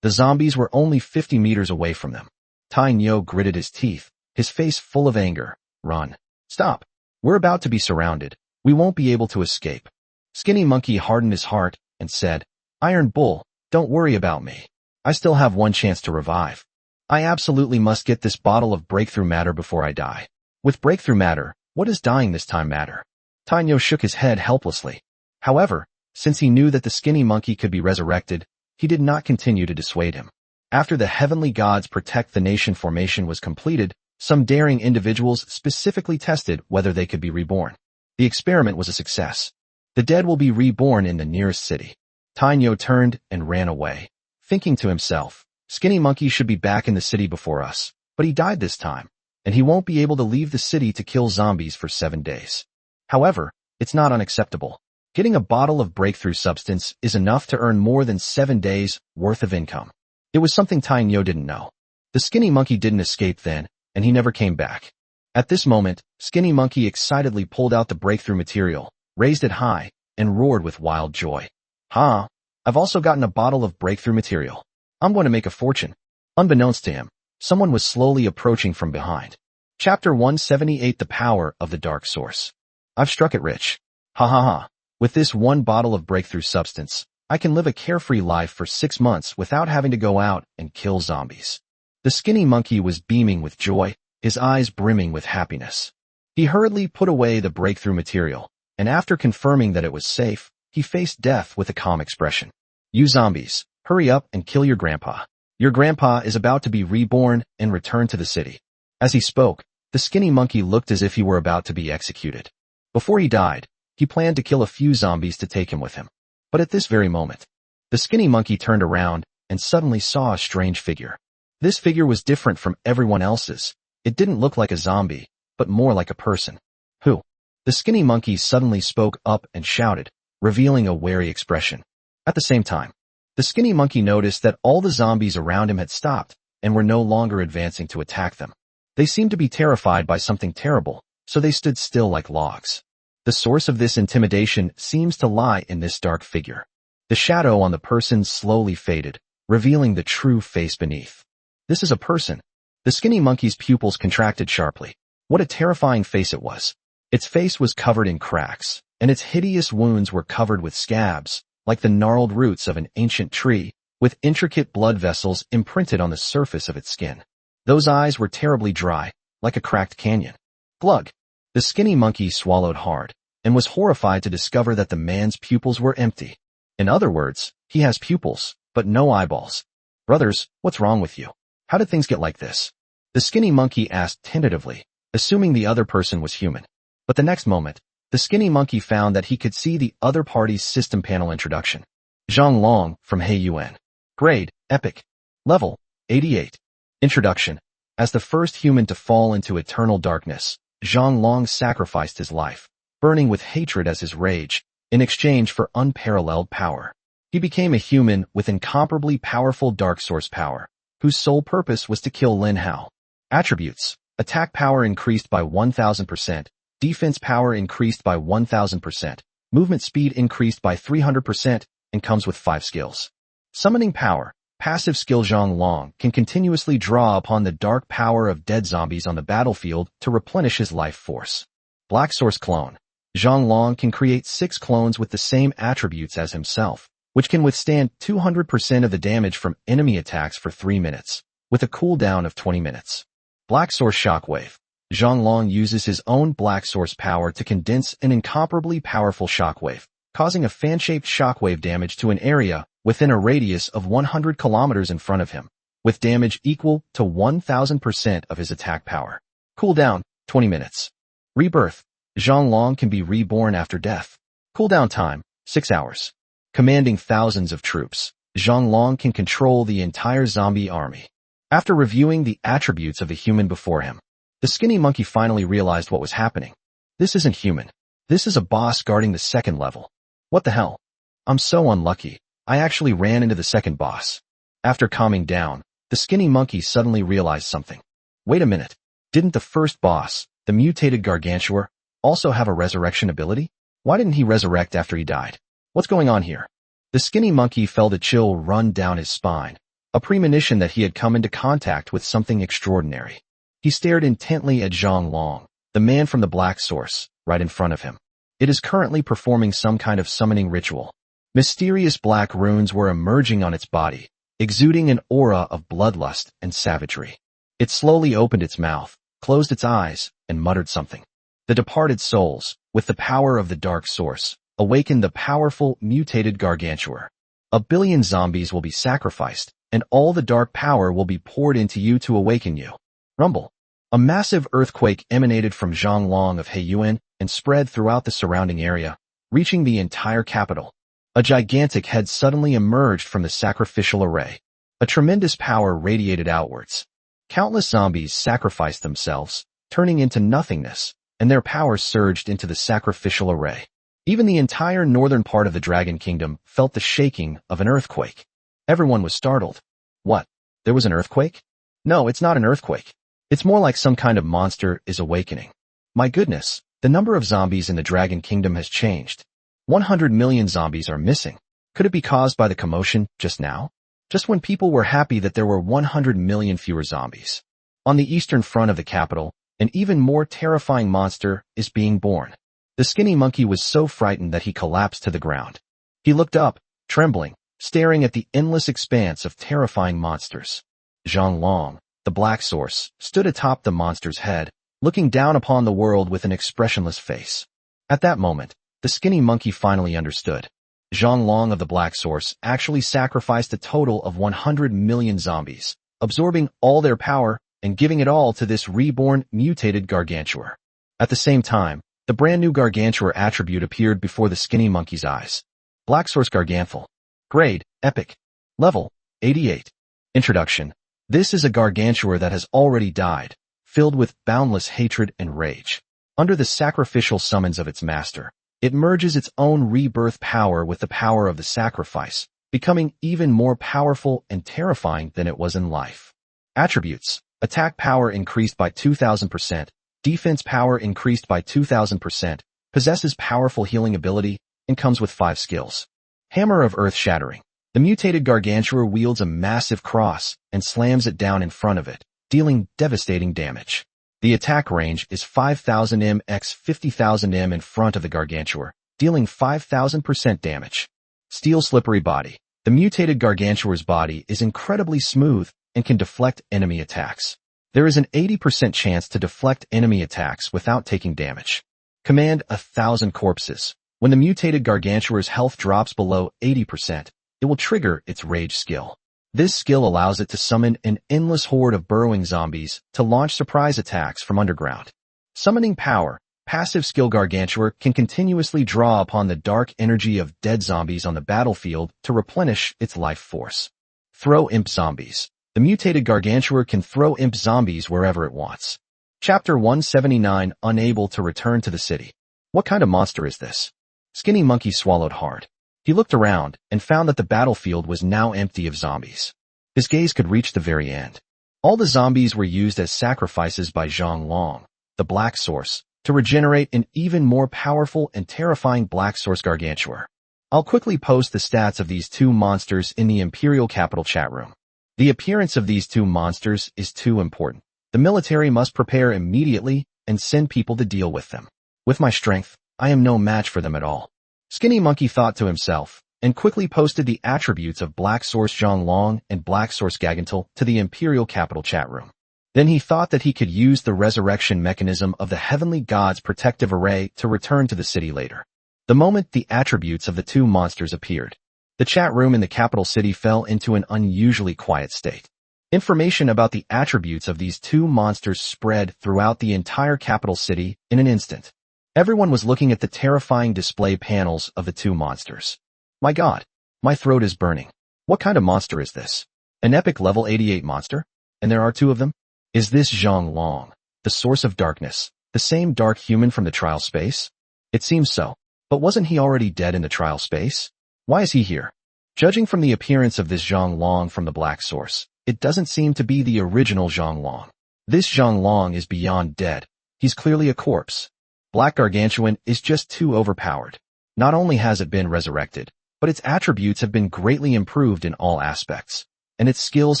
The zombies were only 50 meters away from them. Tainyo gritted his teeth, his face full of anger. "Run. Stop. We're about to be surrounded. We won't be able to escape." Skinny monkey hardened his heart and said, "Iron Bull, don't worry about me. I still have one chance to revive. I absolutely must get this bottle of breakthrough matter before I die. With breakthrough matter, what does dying this time matter?" Tainyo shook his head helplessly. However, since he knew that the skinny monkey could be resurrected, he did not continue to dissuade him. After the heavenly gods protect the nation formation was completed, some daring individuals specifically tested whether they could be reborn. The experiment was a success. The dead will be reborn in the nearest city. Tainyo turned and ran away, thinking to himself, "Skinny monkey should be back in the city before us, but he died this time, and he won't be able to leave the city to kill zombies for 7 days. However, it's not unacceptable. Getting a bottle of breakthrough substance is enough to earn more than 7 days' worth of income. It was something Tainyo didn't know. The skinny monkey didn't escape then, and he never came back. At this moment, Skinny Monkey excitedly pulled out the breakthrough material, raised it high, and roared with wild joy. "Ha! I've also gotten a bottle of breakthrough material. I'm going to make a fortune." Unbeknownst to him, someone was slowly approaching from behind. Chapter 178: The Power of the Dark Source. "I've struck it rich. Ha ha ha. With this one bottle of breakthrough substance, I can live a carefree life for 6 months without having to go out and kill zombies." The Skinny Monkey was beaming with joy, his eyes brimming with happiness. He hurriedly put away the breakthrough material, and after confirming that it was safe, he faced death with a calm expression. "You zombies, hurry up and kill your grandpa. Your grandpa is about to be reborn and return to the city." As he spoke, the Skinny Monkey looked as if he were about to be executed. Before he died, he planned to kill a few zombies to take him with him. But at this very moment, the Skinny Monkey turned around and suddenly saw a strange figure. This figure was different from everyone else's. It didn't look like a zombie, but more like a person. "Who?" The Skinny Monkey suddenly spoke up and shouted, revealing a wary expression. At the same time, the Skinny Monkey noticed that all the zombies around him had stopped and were no longer advancing to attack them. They seemed to be terrified by something terrible, so they stood still like logs. The source of this intimidation seems to lie in this dark figure. The shadow on the person slowly faded, revealing the true face beneath. This is a person. The Skinny Monkey's pupils contracted sharply. What a terrifying face it was. Its face was covered in cracks, and its hideous wounds were covered with scabs, like the gnarled roots of an ancient tree, with intricate blood vessels imprinted on the surface of its skin. Those eyes were terribly dry, like a cracked canyon. Glug! The Skinny Monkey swallowed hard, and was horrified to discover that the man's pupils were empty. In other words, he has pupils, but no eyeballs. "Brothers, what's wrong with you? How did things get like this?" The Skinny Monkey asked tentatively, assuming the other person was human. But the next moment, the Skinny Monkey found that he could see the other party's system panel introduction. Zhang Long from Heiyuan. Grade, Epic. Level, 88. Introduction. As the first human to fall into eternal darkness, Zhang Long sacrificed his life, burning with hatred as his rage, in exchange for unparalleled power. He became a human with incomparably powerful dark source power, whose sole purpose was to kill Lin Hao. Attributes. Attack power increased by 1000%, defense power increased by 1000%, movement speed increased by 300%, and comes with 5 skills. Summoning power. Passive skill. Zhang Long can continuously draw upon the dark power of dead zombies on the battlefield to replenish his life force. Black Source Clone. Zhang Long can create 6 clones with the same attributes as himself, which can withstand 200% of the damage from enemy attacks for 3 minutes, with a cooldown of 20 minutes. Black Source Shockwave. Zhang Long uses his own Black Source power to condense an incomparably powerful shockwave, causing a fan-shaped shockwave damage to an area within a radius of 100 kilometers in front of him, with damage equal to 1000% of his attack power. Cooldown, 20 minutes. Rebirth. Zhang Long can be reborn after death. Cooldown time, 6 hours. Commanding thousands of troops, Zhang Long can control the entire zombie army. After reviewing the attributes of the human before him, the Skinny Monkey finally realized what was happening. This isn't human. This is a boss guarding the second level. What the hell? I'm so unlucky. I actually ran into the second boss. After calming down, the Skinny Monkey suddenly realized something. Wait a minute. Didn't the first boss, the mutated Gargantuar, also have a resurrection ability? Why didn't he resurrect after he died? What's going on here? The Skinny Monkey felt a chill run down his spine, a premonition that he had come into contact with something extraordinary. He stared intently at Zhang Long, the man from the Black Source, right in front of him. It is currently performing some kind of summoning ritual. Mysterious black runes were emerging on its body, exuding an aura of bloodlust and savagery. It slowly opened its mouth, closed its eyes, and muttered something. The departed souls, with the power of the Dark Source, awakened the powerful, mutated Gargantuar. 1 billion zombies will be sacrificed, and all the dark power will be poured into you to awaken you. Rumble. A massive earthquake emanated from Zhang Long of Heiyuan and spread throughout the surrounding area, reaching the entire capital. A gigantic head suddenly emerged from the sacrificial array. A tremendous power radiated outwards. Countless zombies sacrificed themselves, turning into nothingness, and their power surged into the sacrificial array. Even the entire northern part of the Dragon Kingdom felt the shaking of an earthquake. Everyone was startled. What? There was an earthquake? No, it's not an earthquake. It's more like some kind of monster is awakening. My goodness, the number of zombies in the Dragon Kingdom has changed. 100 million zombies are missing. Could it be caused by the commotion just now? Just when people were happy that there were 100 million fewer zombies. On the eastern front of the capital, an even more terrifying monster is being born. The skinny monkey was so frightened that he collapsed to the ground. He looked up, trembling, staring at the endless expanse of terrifying monsters. Zhang Long, the Black Source, stood atop the monster's head, looking down upon the world with an expressionless face. At that moment, the skinny monkey finally understood. Zhang Long of the Black Source actually sacrificed a total of 100 million zombies, absorbing all their power and giving it all to this reborn, mutated Gargantuar. At the same time, the brand new Gargantuar attribute appeared before the skinny monkey's eyes. Black Source Gargantuar. Grade, Epic. Level, 88. Introduction. This is a Gargantuar that has already died, filled with boundless hatred and rage. Under the sacrificial summons of its master, it merges its own rebirth power with the power of the sacrifice, becoming even more powerful and terrifying than it was in life. Attributes. Attack power increased by 2,000%, defense power increased by 2,000%, possesses powerful healing ability, and comes with 5 skills. Hammer of Earth Shattering. The mutated Gargantuar wields a massive cross and slams it down in front of it, dealing devastating damage. The attack range is 5,000 m x 50,000 m in front of the Gargantuar, dealing 5,000% damage. Steel Slippery Body. The mutated Gargantuar's body is incredibly smooth and can deflect enemy attacks. There is an 80% chance to deflect enemy attacks without taking damage. Command 1,000 Corpses. When the mutated Gargantuar's health drops below 80%, it will trigger its Rage skill. This skill allows it to summon an endless horde of burrowing zombies to launch surprise attacks from underground. Summoning Power. Passive skill Gargantuar can continuously draw upon the dark energy of dead zombies on the battlefield to replenish its life force. Throw Imp Zombies. The mutated Gargantuar can throw imp zombies wherever it wants. Chapter 179. Unable to return to the city. What kind of monster is this? Skinny Monkey swallowed hard. He looked around and found that the battlefield was now empty of zombies. His gaze could reach the very end. All the zombies were used as sacrifices by Zhang Long, the Black Source, to regenerate an even more powerful and terrifying Black Source Gargantuar. I'll quickly post the stats of these two monsters in the Imperial Capital chat room. The appearance of these two monsters is too important. The military must prepare immediately and send people to deal with them. With my strength, I am no match for them at all. Skinny Monkey thought to himself, and quickly posted the attributes of Black Source Zhang Long and Black Source Gargantuar to the Imperial Capital chat room. Then he thought that he could use the resurrection mechanism of the Heavenly God's protective array to return to the city later. The moment the attributes of the two monsters appeared, the chat room in the capital city fell into an unusually quiet state. Information about the attributes of these two monsters spread throughout the entire capital city in an instant. Everyone was looking at the terrifying display panels of the two monsters. My God, my throat is burning. What kind of monster is this? An epic level 88 monster? And there are two of them? Is this Zhang Long, the source of darkness, the same dark human from the trial space? It seems so. But wasn't he already dead in the trial space? Why is he here? Judging from the appearance of this Zhang Long from the Black Source, it doesn't seem to be the original Zhang Long. This Zhang Long is beyond dead. He's clearly a corpse. Black Gargantuan is just too overpowered. Not only has it been resurrected, but its attributes have been greatly improved in all aspects, and its skills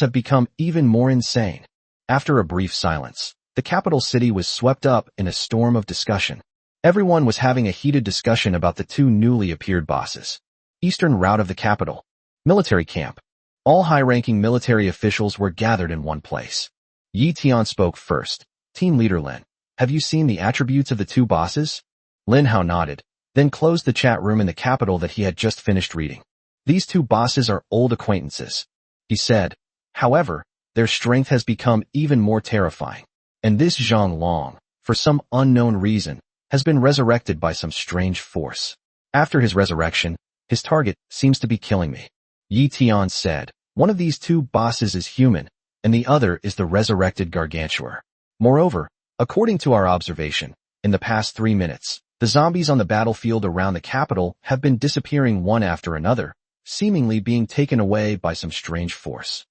have become even more insane. After a brief silence, the capital city was swept up in a storm of discussion. Everyone was having a heated discussion about the two newly appeared bosses. Eastern route of the capital. Military camp. All high-ranking military officials were gathered in one place. Yi Tian spoke first. Team leader Lin, have you seen the attributes of the two bosses? Lin Hao nodded, then closed the chat room in the capital that he had just finished reading. These two bosses are old acquaintances, he said. However, their strength has become even more terrifying. And this Zhang Long, for some unknown reason, has been resurrected by some strange force. After his resurrection, his target seems to be killing me. Yi Tian said, one of these two bosses is human, and the other is the resurrected Gargantuar. Moreover, according to our observation, in the past 3 minutes, the zombies on the battlefield around the capital have been disappearing one after another, seemingly being taken away by some strange force.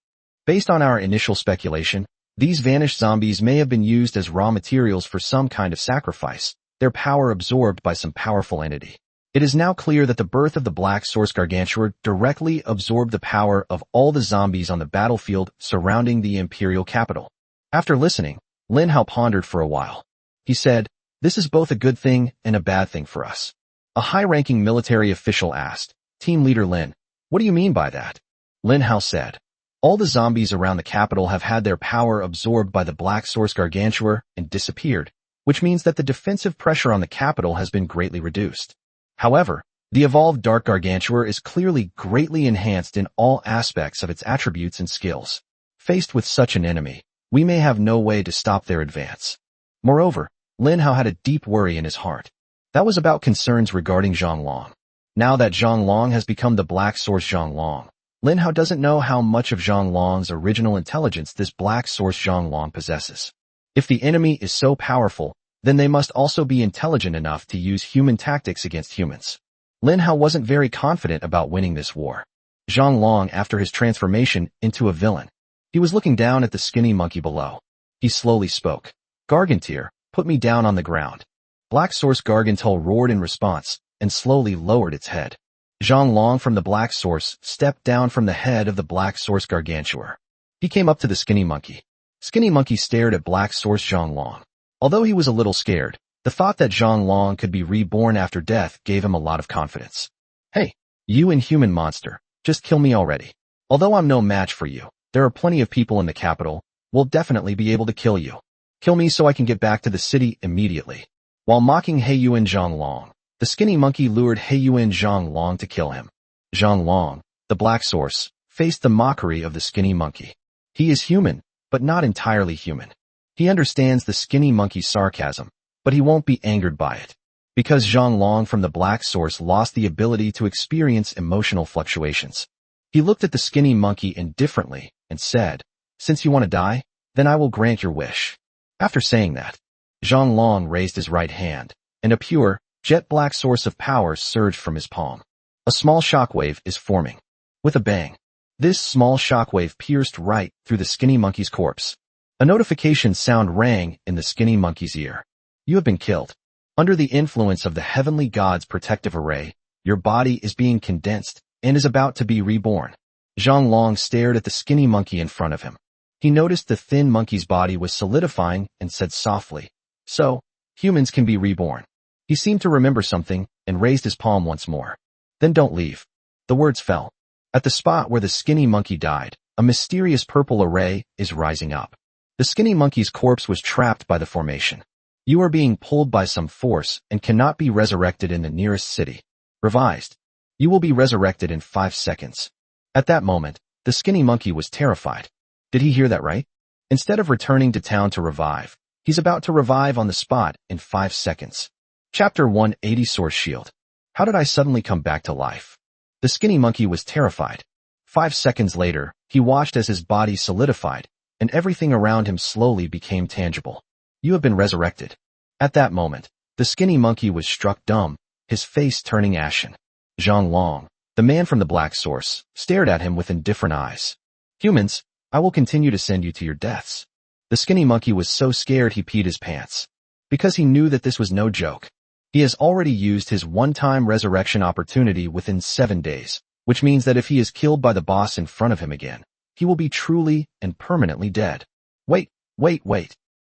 Based on our initial speculation, These vanished zombies may have been used as raw materials for some kind of sacrifice, their power absorbed by some powerful entity. It is now clear that the birth of the Black Source Gargantua directly absorbed the power of all the zombies on the battlefield surrounding the Imperial capital. After listening, Lin Hao pondered for a while. He said, "This is both a good thing and a bad thing for us." A high-ranking military official asked, "Team leader Lin, what do you mean by that?" Lin Hao said, "All the zombies around the capital have had their power absorbed by the Black Source Gargantua and disappeared, which means that the defensive pressure on the capital has been greatly reduced. However, the evolved Dark Gargantua is clearly greatly enhanced in all aspects of its attributes and skills. Faced with such an enemy, we may have no way to stop their advance." Moreover, Lin Hao had a deep worry in his heart. That was about concerns regarding Zhang Long. Now that Zhang Long has become the Black Source Zhang Long, Lin Hao doesn't know how much of Zhang Long's original intelligence this Black Source Zhang Long possesses. If the enemy is so powerful, then they must also be intelligent enough to use human tactics against humans. Lin Hao wasn't very confident about winning this war. Zhang Long, after his transformation into a villain, he was looking down at the skinny monkey below. He slowly spoke. "Gargantier, put me down on the ground." Black Source Gargantua roared in response, and slowly lowered its head. Zhang Long from the Black Source stepped down from the head of the Black Source Gargantua. He came up to the skinny monkey. Skinny monkey stared at Black Source Zhang Long. Although he was a little scared, the thought that Zhang Long could be reborn after death gave him a lot of confidence. "Hey, you inhuman monster, just kill me already. Although I'm no match for you, there are plenty of people in the capital. We'll definitely be able to kill you. Kill me so I can get back to the city immediately." While mocking Heiyuan Zhang Long, the skinny monkey lured Heiyuan Zhang Long to kill him. Zhang Long, the Black Source, faced the mockery of the skinny monkey. He is human, but not entirely human. He understands the skinny monkey's sarcasm, but he won't be angered by it. Because Zhang Long from the Black Source lost the ability to experience emotional fluctuations. He looked at the skinny monkey indifferently and said, "Since you want to die, then I will grant your wish." After saying that, Zhang Long raised his right hand, and a pure, jet-black source of power surged from his palm. A small shockwave is forming. With a bang, this small shockwave pierced right through the skinny monkey's corpse. A notification sound rang in the skinny monkey's ear. "You have been killed. Under the influence of the heavenly god's protective array, your body is being condensed and is about to be reborn." Zhang Long stared at the skinny monkey in front of him. He noticed the thin monkey's body was solidifying and said softly, "So, humans can be reborn." He seemed to remember something and raised his palm once more. "Then don't leave." The words fell. At the spot where the skinny monkey died, a mysterious purple array is rising up. The skinny monkey's corpse was trapped by the formation. "You are being pulled by some force and cannot be resurrected in the nearest city. Revised. You will be resurrected in 5 seconds. At that moment, the skinny monkey was terrified. Did he hear that right? Instead of returning to town to revive, he's about to revive on the spot in 5 seconds. Chapter 180 Source Shield. How did I suddenly come back to life? The skinny monkey was terrified. 5 seconds later, he watched as his body solidified, and everything around him slowly became tangible. "You have been resurrected." At that moment, the skinny monkey was struck dumb, his face turning ashen. Zhang Long, the man from the Black Source, stared at him with indifferent eyes. "Humans, I will continue to send you to your deaths." The skinny monkey was so scared he peed his pants. Because he knew that this was no joke. He has already used his one-time resurrection opportunity within 7 days, which means that if he is killed by the boss in front of him again, he will be truly and permanently dead. Wait.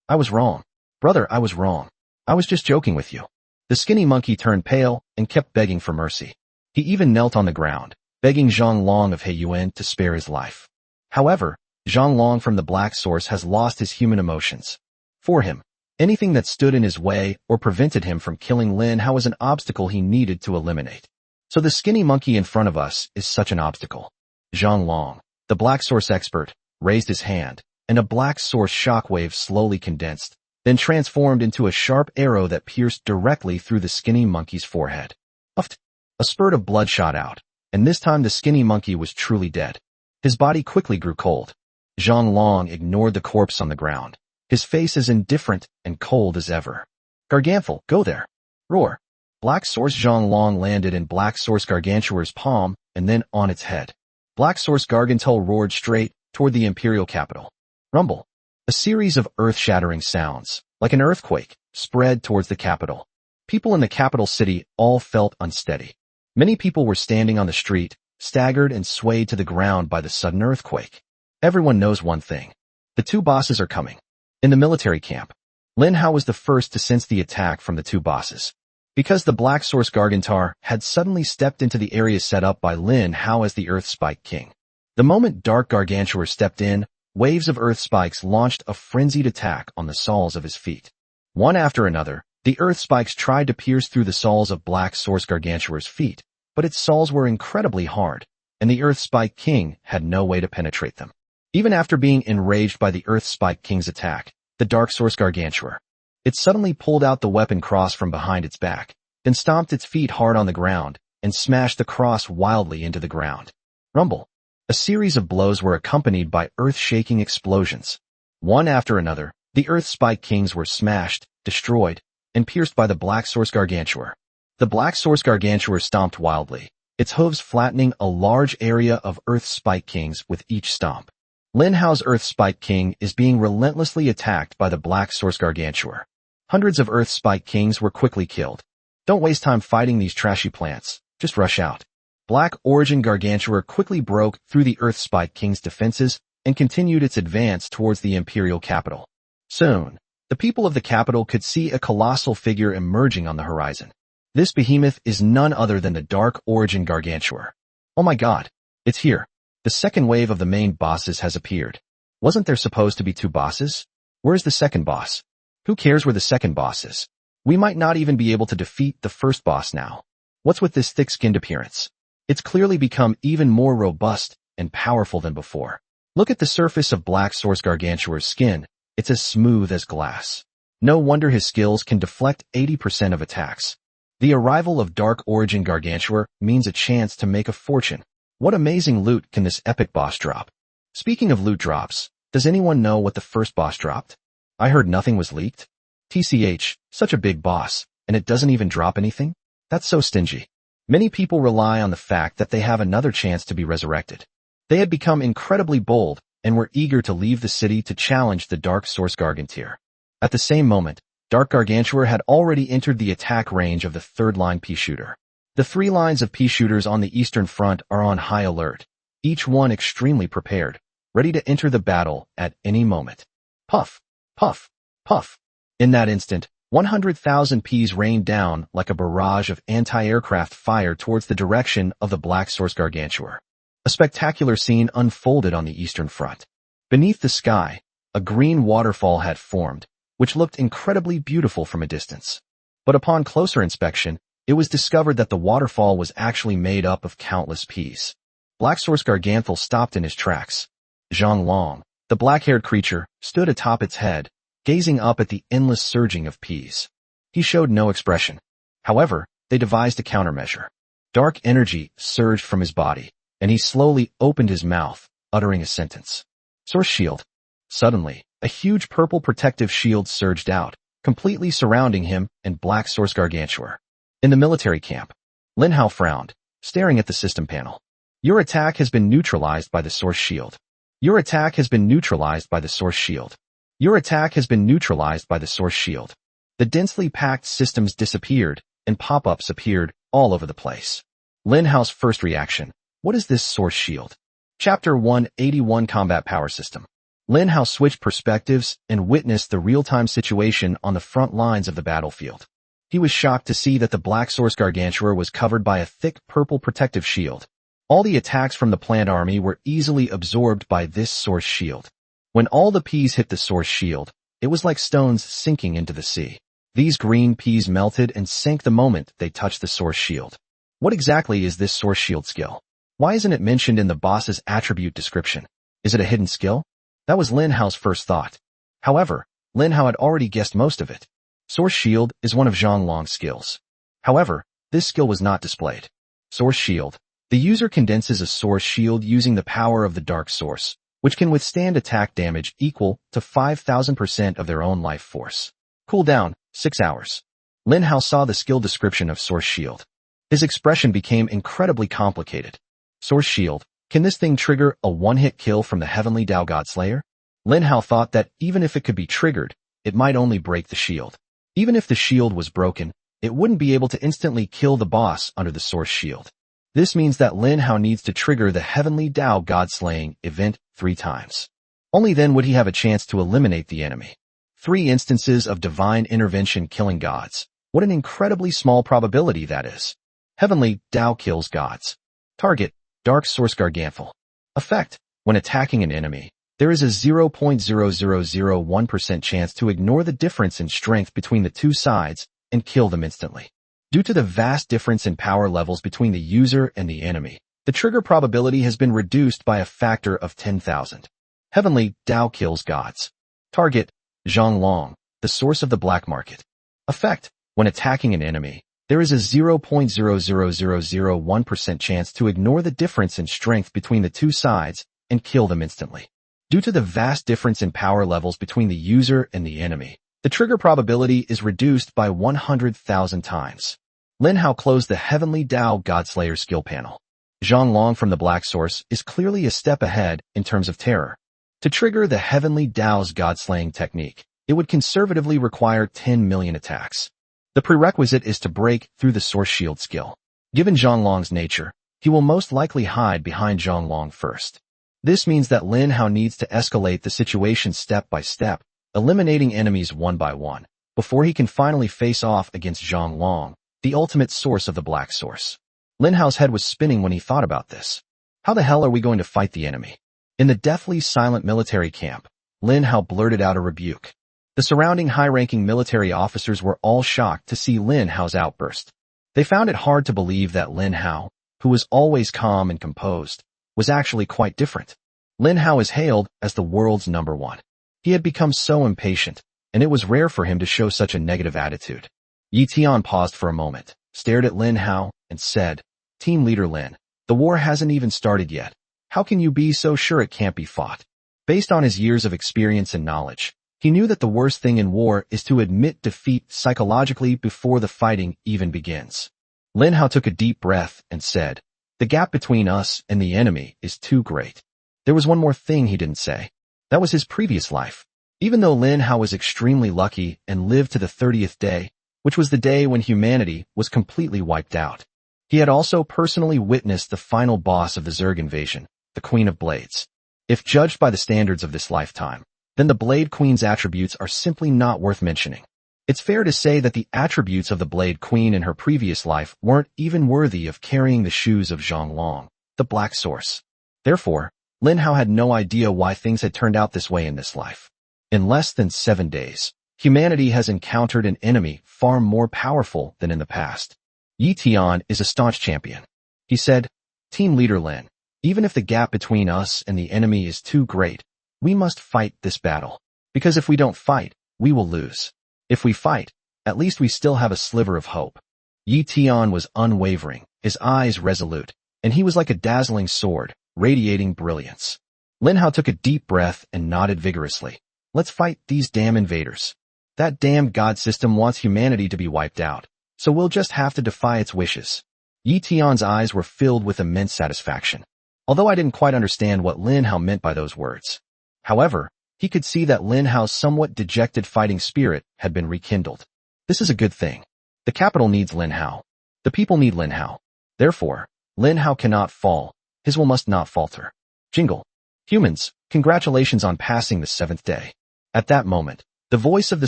I was wrong. Brother, I was wrong. I was just joking with you." The skinny monkey turned pale and kept begging for mercy. He even knelt on the ground, begging Zhang Long of Heiyuan to spare his life. However, Zhang Long from the Black Source has lost his human emotions. For him, anything that stood in his way or prevented him from killing Lin Hao was an obstacle he needed to eliminate. So the skinny monkey in front of us is such an obstacle. Zhang Long, the Black Source expert, raised his hand, and a Black Source shockwave slowly condensed, then transformed into a sharp arrow that pierced directly through the skinny monkey's forehead. Puffed. A spurt of blood shot out, and this time the skinny monkey was truly dead. His body quickly grew cold. Zhang Long ignored the corpse on the ground, his face as indifferent and cold as ever. "Gargantua, go there!" Roar. Black Source Zhang Long landed in Black Source Gargantua's palm and then on its head. Black Source Gargantua roared straight toward the Imperial capital. Rumble. A series of earth-shattering sounds, like an earthquake, spread towards the capital. People in the capital city all felt unsteady. Many people were standing on the street, staggered and swayed to the ground by the sudden earthquake. Everyone knows one thing. The two bosses are coming. In the military camp, Lin Hao was the first to sense the attack from the two bosses. Because the Black Source Gargantar had suddenly stepped into the area set up by Lin Hao as the Earth Spike King. The moment Dark Gargantuar stepped in, waves of earth spikes launched a frenzied attack on the soles of his feet. One after another, the earth spikes tried to pierce through the soles of Black Source Gargantuar's feet, but its soles were incredibly hard, and the Earth Spike King had no way to penetrate them. Even after being enraged by the Earth Spike King's attack, the Dark Source Gargantuar, it suddenly pulled out the weapon cross from behind its back, then stomped its feet hard on the ground, and smashed the cross wildly into the ground. Rumble. A series of blows were accompanied by earth-shaking explosions. One after another, the Earth Spike Kings were smashed, destroyed, and pierced by the Black Source Gargantuar. The Black Source Gargantuar stomped wildly, its hooves flattening a large area of Earth Spike Kings with each stomp. Lin Hao's Earth Spike King is being relentlessly attacked by the Black Source Gargantuar. Hundreds of Earth Spike Kings were quickly killed. Don't waste time fighting these trashy plants, just rush out. Black Origin Gargantuar quickly broke through the Earth Spike King's defenses and continued its advance towards the Imperial capital. Soon, the people of the capital could see a colossal figure emerging on the horizon. This behemoth is none other than the Dark Origin Gargantuar. Oh my god, it's here. The second wave of the main bosses has appeared. Wasn't there supposed to be two bosses? Where's the second boss? Who cares where the second boss is? We might not even be able to defeat the first boss now. What's with this thick-skinned appearance? It's clearly become even more robust and powerful than before. Look at the surface of Black Source Gargantuar's skin. It's as smooth as glass. No wonder his skills can deflect 80% of attacks. The arrival of Dark Origin Gargantuar means a chance to make a fortune. What amazing loot can this epic boss drop? Speaking of loot drops, does anyone know what the first boss dropped? I heard nothing was leaked. TCH, such a big boss, and it doesn't even drop anything? That's so stingy. Many people rely on the fact that they have another chance to be resurrected. They had become incredibly bold and were eager to leave the city to challenge the Dark Source Gargantuar. At the same moment, Dark Gargantuar had already entered the attack range of the third-line pea shooter. The 3 lines of pea shooters on the eastern front are on high alert, each one extremely prepared, ready to enter the battle at any moment. Puff, puff, puff. In that instant, 100,000 peas rained down like a barrage of anti-aircraft fire towards the direction of the Black Source Gargantuar. A spectacular scene unfolded on the eastern front. Beneath the sky, a green waterfall had formed, which looked incredibly beautiful from a distance. But upon closer inspection, it was discovered that the waterfall was actually made up of countless peas. Black Source Garganthal stopped in his tracks. Zhang Long, the black-haired creature, stood atop its head, gazing up at the endless surging of peas. He showed no expression. However, they devised a countermeasure. Dark energy surged from his body, and he slowly opened his mouth, uttering a sentence. Source Shield. Suddenly, a huge purple protective shield surged out, completely surrounding him and Black Source Gargantuar. In the military camp, Lin Hao frowned, staring at the system panel. Your attack has been neutralized by the Source Shield. Your attack has been neutralized by the Source Shield. Your attack has been neutralized by the Source Shield. The densely packed systems disappeared, and pop-ups appeared all over the place. Lin Hao's first reaction: what is this Source Shield? Chapter 181 Combat Power System. Lin Hao switched perspectives and witnessed the real-time situation on the front lines of the battlefield. He was shocked to see that the Black Source Gargantuar was covered by a thick purple protective shield. All the attacks from the plant army were easily absorbed by this Source Shield. When all the peas hit the Source Shield, it was like stones sinking into the sea. These green peas melted and sank the moment they touched the Source Shield. What exactly is this Source Shield skill? Why isn't it mentioned in the boss's attribute description? Is it a hidden skill? That was Lin Hao's first thought. However, Lin Hao had already guessed most of it. Source Shield is one of Zhang Long's skills. However, this skill was not displayed. Source Shield. The user condenses a Source Shield using the power of the Dark Source, which can withstand attack damage equal to 5,000% of their own life force. Cooldown, 6 hours. Lin Hao saw the skill description of Source Shield. His expression became incredibly complicated. Source Shield. Can this thing trigger a one-hit kill from the Heavenly Dao God Slayer? Lin Hao thought that even if it could be triggered, it might only break the shield. Even if the shield was broken, it wouldn't be able to instantly kill the boss under the source shield. This means that Lin Hao needs to trigger the Heavenly Dao God-slaying event 3 times. Only then would he have a chance to eliminate the enemy. 3 instances of divine intervention killing gods. What an incredibly small probability that is. Heavenly Dao kills gods. Target, Dark Source Gargantual. Effect, when attacking an enemy, there is a 0.0001% chance to ignore the difference in strength between the 2 sides and kill them instantly. Due to the vast difference in power levels between the user and the enemy, the trigger probability has been reduced by a factor of 10,000. Heavenly Dao kills gods. Target, Zhonglong, the source of the black market. Effect, when attacking an enemy, there is a 0.00001% chance to ignore the difference in strength between the 2 sides and kill them instantly. Due to the vast difference in power levels between the user and the enemy, the trigger probability is reduced by 100,000 times. Lin Hao closed the Heavenly Dao Godslayer skill panel. Zhonglong from the Black Source is clearly a step ahead in terms of terror. To trigger the Heavenly Dao's God-slaying technique, it would conservatively require 10 million attacks. The prerequisite is to break through the Source Shield skill. Given Zhonglong's nature, he will most likely hide behind Zhonglong first. This means that Lin Hao needs to escalate the situation step by step, eliminating enemies one by one, before he can finally face off against Zhonglong, the ultimate source of the Black Source. Lin Hao's head was spinning when he thought about this. How the hell are we going to fight the enemy? In the deathly silent military camp, Lin Hao blurted out a rebuke. The surrounding high-ranking military officers were all shocked to see Lin Hao's outburst. They found it hard to believe that Lin Hao, who was always calm and composed, was actually quite different. Lin Hao is hailed as the world's #1. He had become so impatient, and it was rare for him to show such a negative attitude. Yi Tian paused for a moment, stared at Lin Hao, and said, "Team Leader Lin, the war hasn't even started yet. How can you be so sure it can't be fought?" Based on his years of experience and knowledge, he knew that the worst thing in war is to admit defeat psychologically before the fighting even begins. Lin Hao took a deep breath and said, "The gap between us and the enemy is too great." There was one more thing he didn't say. That was his previous life. Even though Lin Hao was extremely lucky and lived to the 30th day, which was the day when humanity was completely wiped out, he had also personally witnessed the final boss of the Zerg invasion, the Queen of Blades. If judged by the standards of this lifetime, then the Blade Queen's attributes are simply not worth mentioning. It's fair to say that the attributes of the Blade Queen in her previous life weren't even worthy of carrying the shoes of Zhonglong, the Black Source. Therefore, Lin Hao had no idea why things had turned out this way in this life. In less than 7 days, humanity has encountered an enemy far more powerful than in the past. Yi Tian is a staunch champion. He said, "Team Leader Lin, even if the gap between us and the enemy is too great, we must fight this battle. Because if we don't fight, we will lose. If we fight, at least we still have a sliver of hope." Yi Tian was unwavering, his eyes resolute, and he was like a dazzling sword, radiating brilliance. Lin Hao took a deep breath and nodded vigorously. "Let's fight these damn invaders. That damn god system wants humanity to be wiped out, so we'll just have to defy its wishes." Yi Tian's eyes were filled with immense satisfaction. Although I didn't quite understand what Lin Hao meant by those words. However, he could see that Lin Hao's somewhat dejected fighting spirit had been rekindled. This is a good thing. The capital needs Lin Hao. The people need Lin Hao. Therefore, Lin Hao cannot fall. His will must not falter. Jingle. Humans, congratulations on passing the 7th day. At that moment, the voice of the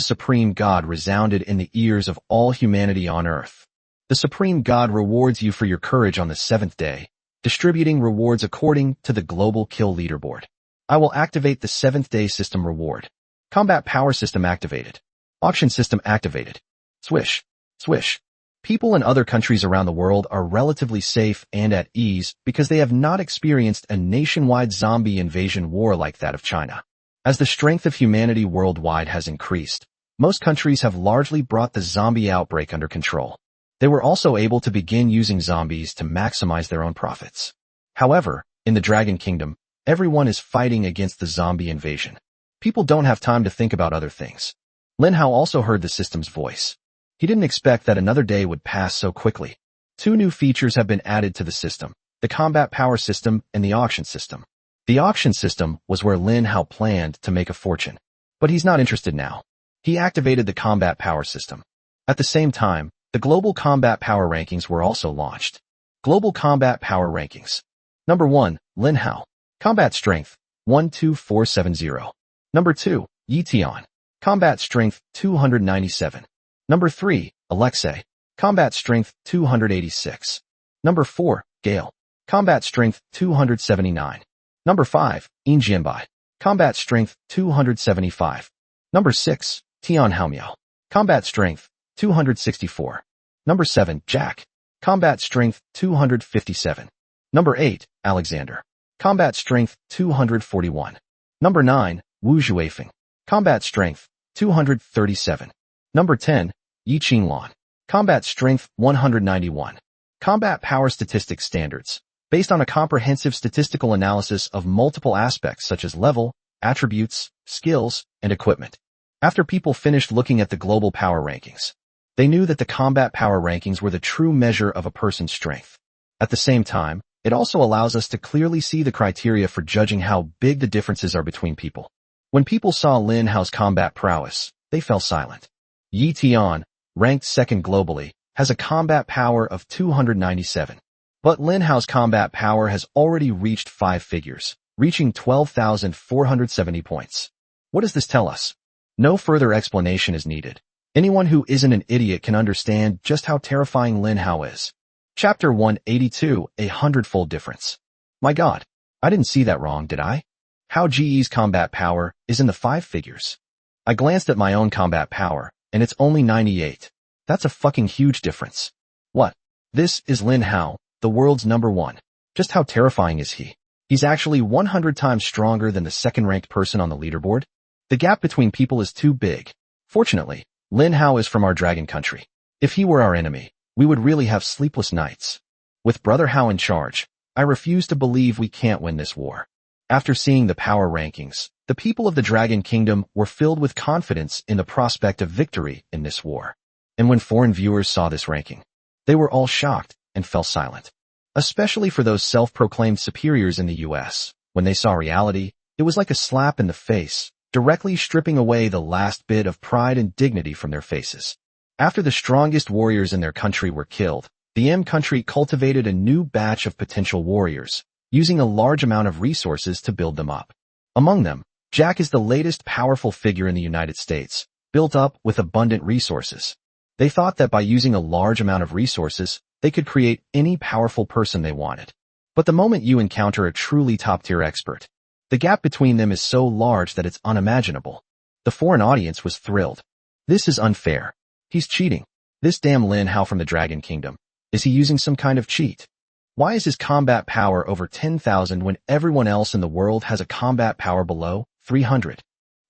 Supreme God resounded in the ears of all humanity on earth. The Supreme God rewards you for your courage on the 7th day, distributing rewards according to the Global Kill Leaderboard. I will activate the 7th day system reward. Combat power system activated. Auction system activated. Swish. Swish. People in other countries around the world are relatively safe and at ease because they have not experienced a nationwide zombie invasion war like that of China. As the strength of humanity worldwide has increased, most countries have largely brought the zombie outbreak under control. They were also able to begin using zombies to maximize their own profits. However, in the Dragon Kingdom, everyone is fighting against the zombie invasion. People don't have time to think about other things. Lin Hao also heard the system's voice. He didn't expect that another day would pass so quickly. 2 new features have been added to the system, the combat power system and the auction system. The auction system was where Lin Hao planned to make a fortune. But he's not interested now. He activated the combat power system. At the same time, the Global Combat Power Rankings were also launched. Global Combat Power Rankings. Number 1, Lin Hao. Combat Strength, 12470. Number 2, Yi Tian. Combat Strength, 297. Number 3, Alexei. Combat Strength, 286. Number 4, Gale. Combat Strength, 279. Number 5, Yin Jianbai. Combat Strength, 275. Number 6, Tian Haomiao. Combat Strength, 264. Number 7, Jack. Combat Strength, 257. Number 8, Alexander. Combat Strength, 241. Number 9, Wu Zhuifeng. Combat Strength, 237. Number 10, Yi Qinglan. Combat Strength, 191. Combat Power Statistics Standards. Based on a comprehensive statistical analysis of multiple aspects such as level, attributes, skills, and equipment. After people finished looking at the global power rankings, they knew that the combat power rankings were the true measure of a person's strength. At the same time, it also allows us to clearly see the criteria for judging how big the differences are between people. When people saw Lin Hao's combat prowess, they fell silent. Yi Tian, ranked second globally, has a combat power of 297. But Lin Hao's combat power has already reached 5 figures, reaching 12,470 points. What does this tell us? No further explanation is needed. Anyone who isn't an idiot can understand just how terrifying Lin Hao is. Chapter 182, A Hundredfold Difference. My God, I didn't see that wrong, did I? Hao Ji's combat power is in the 5 figures. I glanced at my own combat power, and it's only 98. That's a fucking huge difference. What? This is Lin Hao, the world's number 1. Just how terrifying is he? He's actually 100 times stronger than the second-ranked person on the leaderboard. The gap between people is too big. Fortunately, Lin Hao is from our dragon country. If he were our enemy, we would really have sleepless nights. With Brother Hao in charge, I refuse to believe we can't win this war. After seeing the power rankings, the people of the Dragon Kingdom were filled with confidence in the prospect of victory in this war. And when foreign viewers saw this ranking, they were all shocked and fell silent. Especially for those self-proclaimed superiors in the US. When they saw reality, it was like a slap in the face, directly stripping away the last bit of pride and dignity from their faces. After the strongest warriors in their country were killed, the M country cultivated a new batch of potential warriors, using a large amount of resources to build them up. Among them, Jack is the latest powerful figure in the United States, built up with abundant resources. They thought that by using a large amount of resources, they could create any powerful person they wanted. But the moment you encounter a truly top-tier expert, the gap between them is so large that it's unimaginable. The foreign audience was thrilled. This is unfair. He's cheating. This damn Lin Hao from the Dragon Kingdom. Is he using some kind of cheat? Why is his combat power over 10,000 when everyone else in the world has a combat power below 300?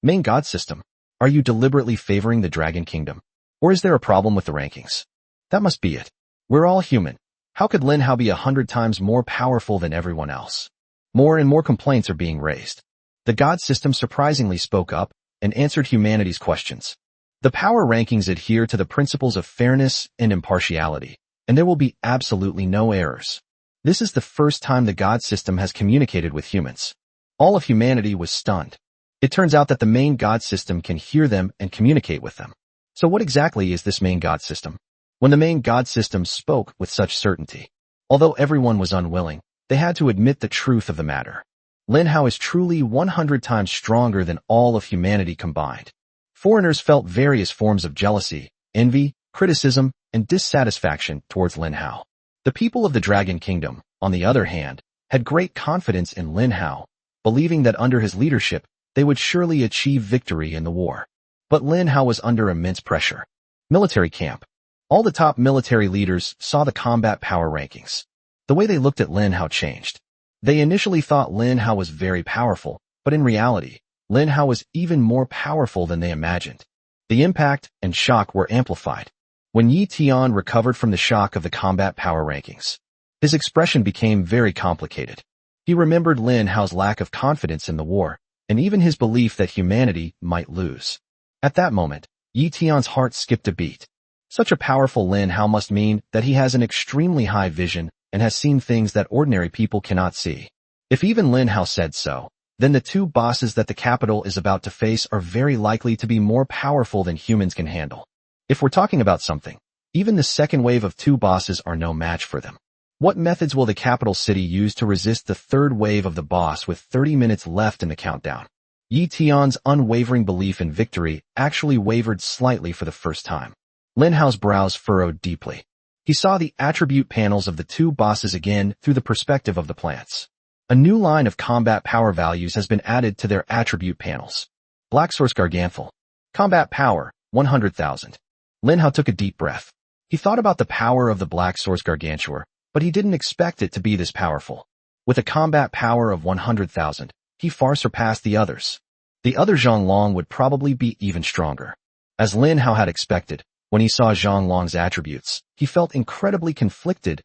Main God System. Are you deliberately favoring the Dragon Kingdom? Or is there a problem with the rankings? That must be it. We're all human. How could Lin Hao be 100 times more powerful than everyone else? More and more complaints are being raised. The God System surprisingly spoke up and answered humanity's questions. The power rankings adhere to the principles of fairness and impartiality, and there will be absolutely no errors. This is the first time the God System has communicated with humans. All of humanity was stunned. It turns out that the main God System can hear them and communicate with them. So what exactly is this main God System? When the main God System spoke with such certainty, although everyone was unwilling, they had to admit the truth of the matter. Lin Hao is truly 100 times stronger than all of humanity combined. Foreigners felt various forms of jealousy, envy, criticism, and dissatisfaction towards Lin Hao. The people of the Dragon Kingdom, on the other hand, had great confidence in Lin Hao, believing that under his leadership, they would surely achieve victory in the war. But Lin Hao was under immense pressure. Military camp. All the top military leaders saw the combat power rankings. The way they looked at Lin Hao changed. They initially thought Lin Hao was very powerful, but in reality, Lin Hao was even more powerful than they imagined. The impact and shock were amplified. When Yi Tian recovered from the shock of the combat power rankings, his expression became very complicated. He remembered Lin Hao's lack of confidence in the war, and even his belief that humanity might lose. At that moment, Yi Tian's heart skipped a beat. Such a powerful Lin Hao must mean that he has an extremely high vision and has seen things that ordinary people cannot see. If even Lin Hao said so, then the two bosses that the capital is about to face are very likely to be more powerful than humans can handle. If we're talking about something, even the second wave of two bosses are no match for them. What methods will the capital city use to resist the third wave of the boss with 30 minutes left in the countdown? Yi Tian's unwavering belief in victory actually wavered slightly for the first time. Lin Hao's brows furrowed deeply. He saw the attribute panels of the two bosses again through the perspective of the plants. A new line of combat power values has been added to their attribute panels. Black Source Garganthal. Combat power, 100,000. Lin Hao took a deep breath. He thought about the power of the Black Source Gargantua, but he didn't expect it to be this powerful. With a combat power of 100,000, he far surpassed the others. The other Zhang Long would probably be even stronger. As Lin Hao had expected, when he saw Zhang Long's attributes, he felt incredibly conflicted.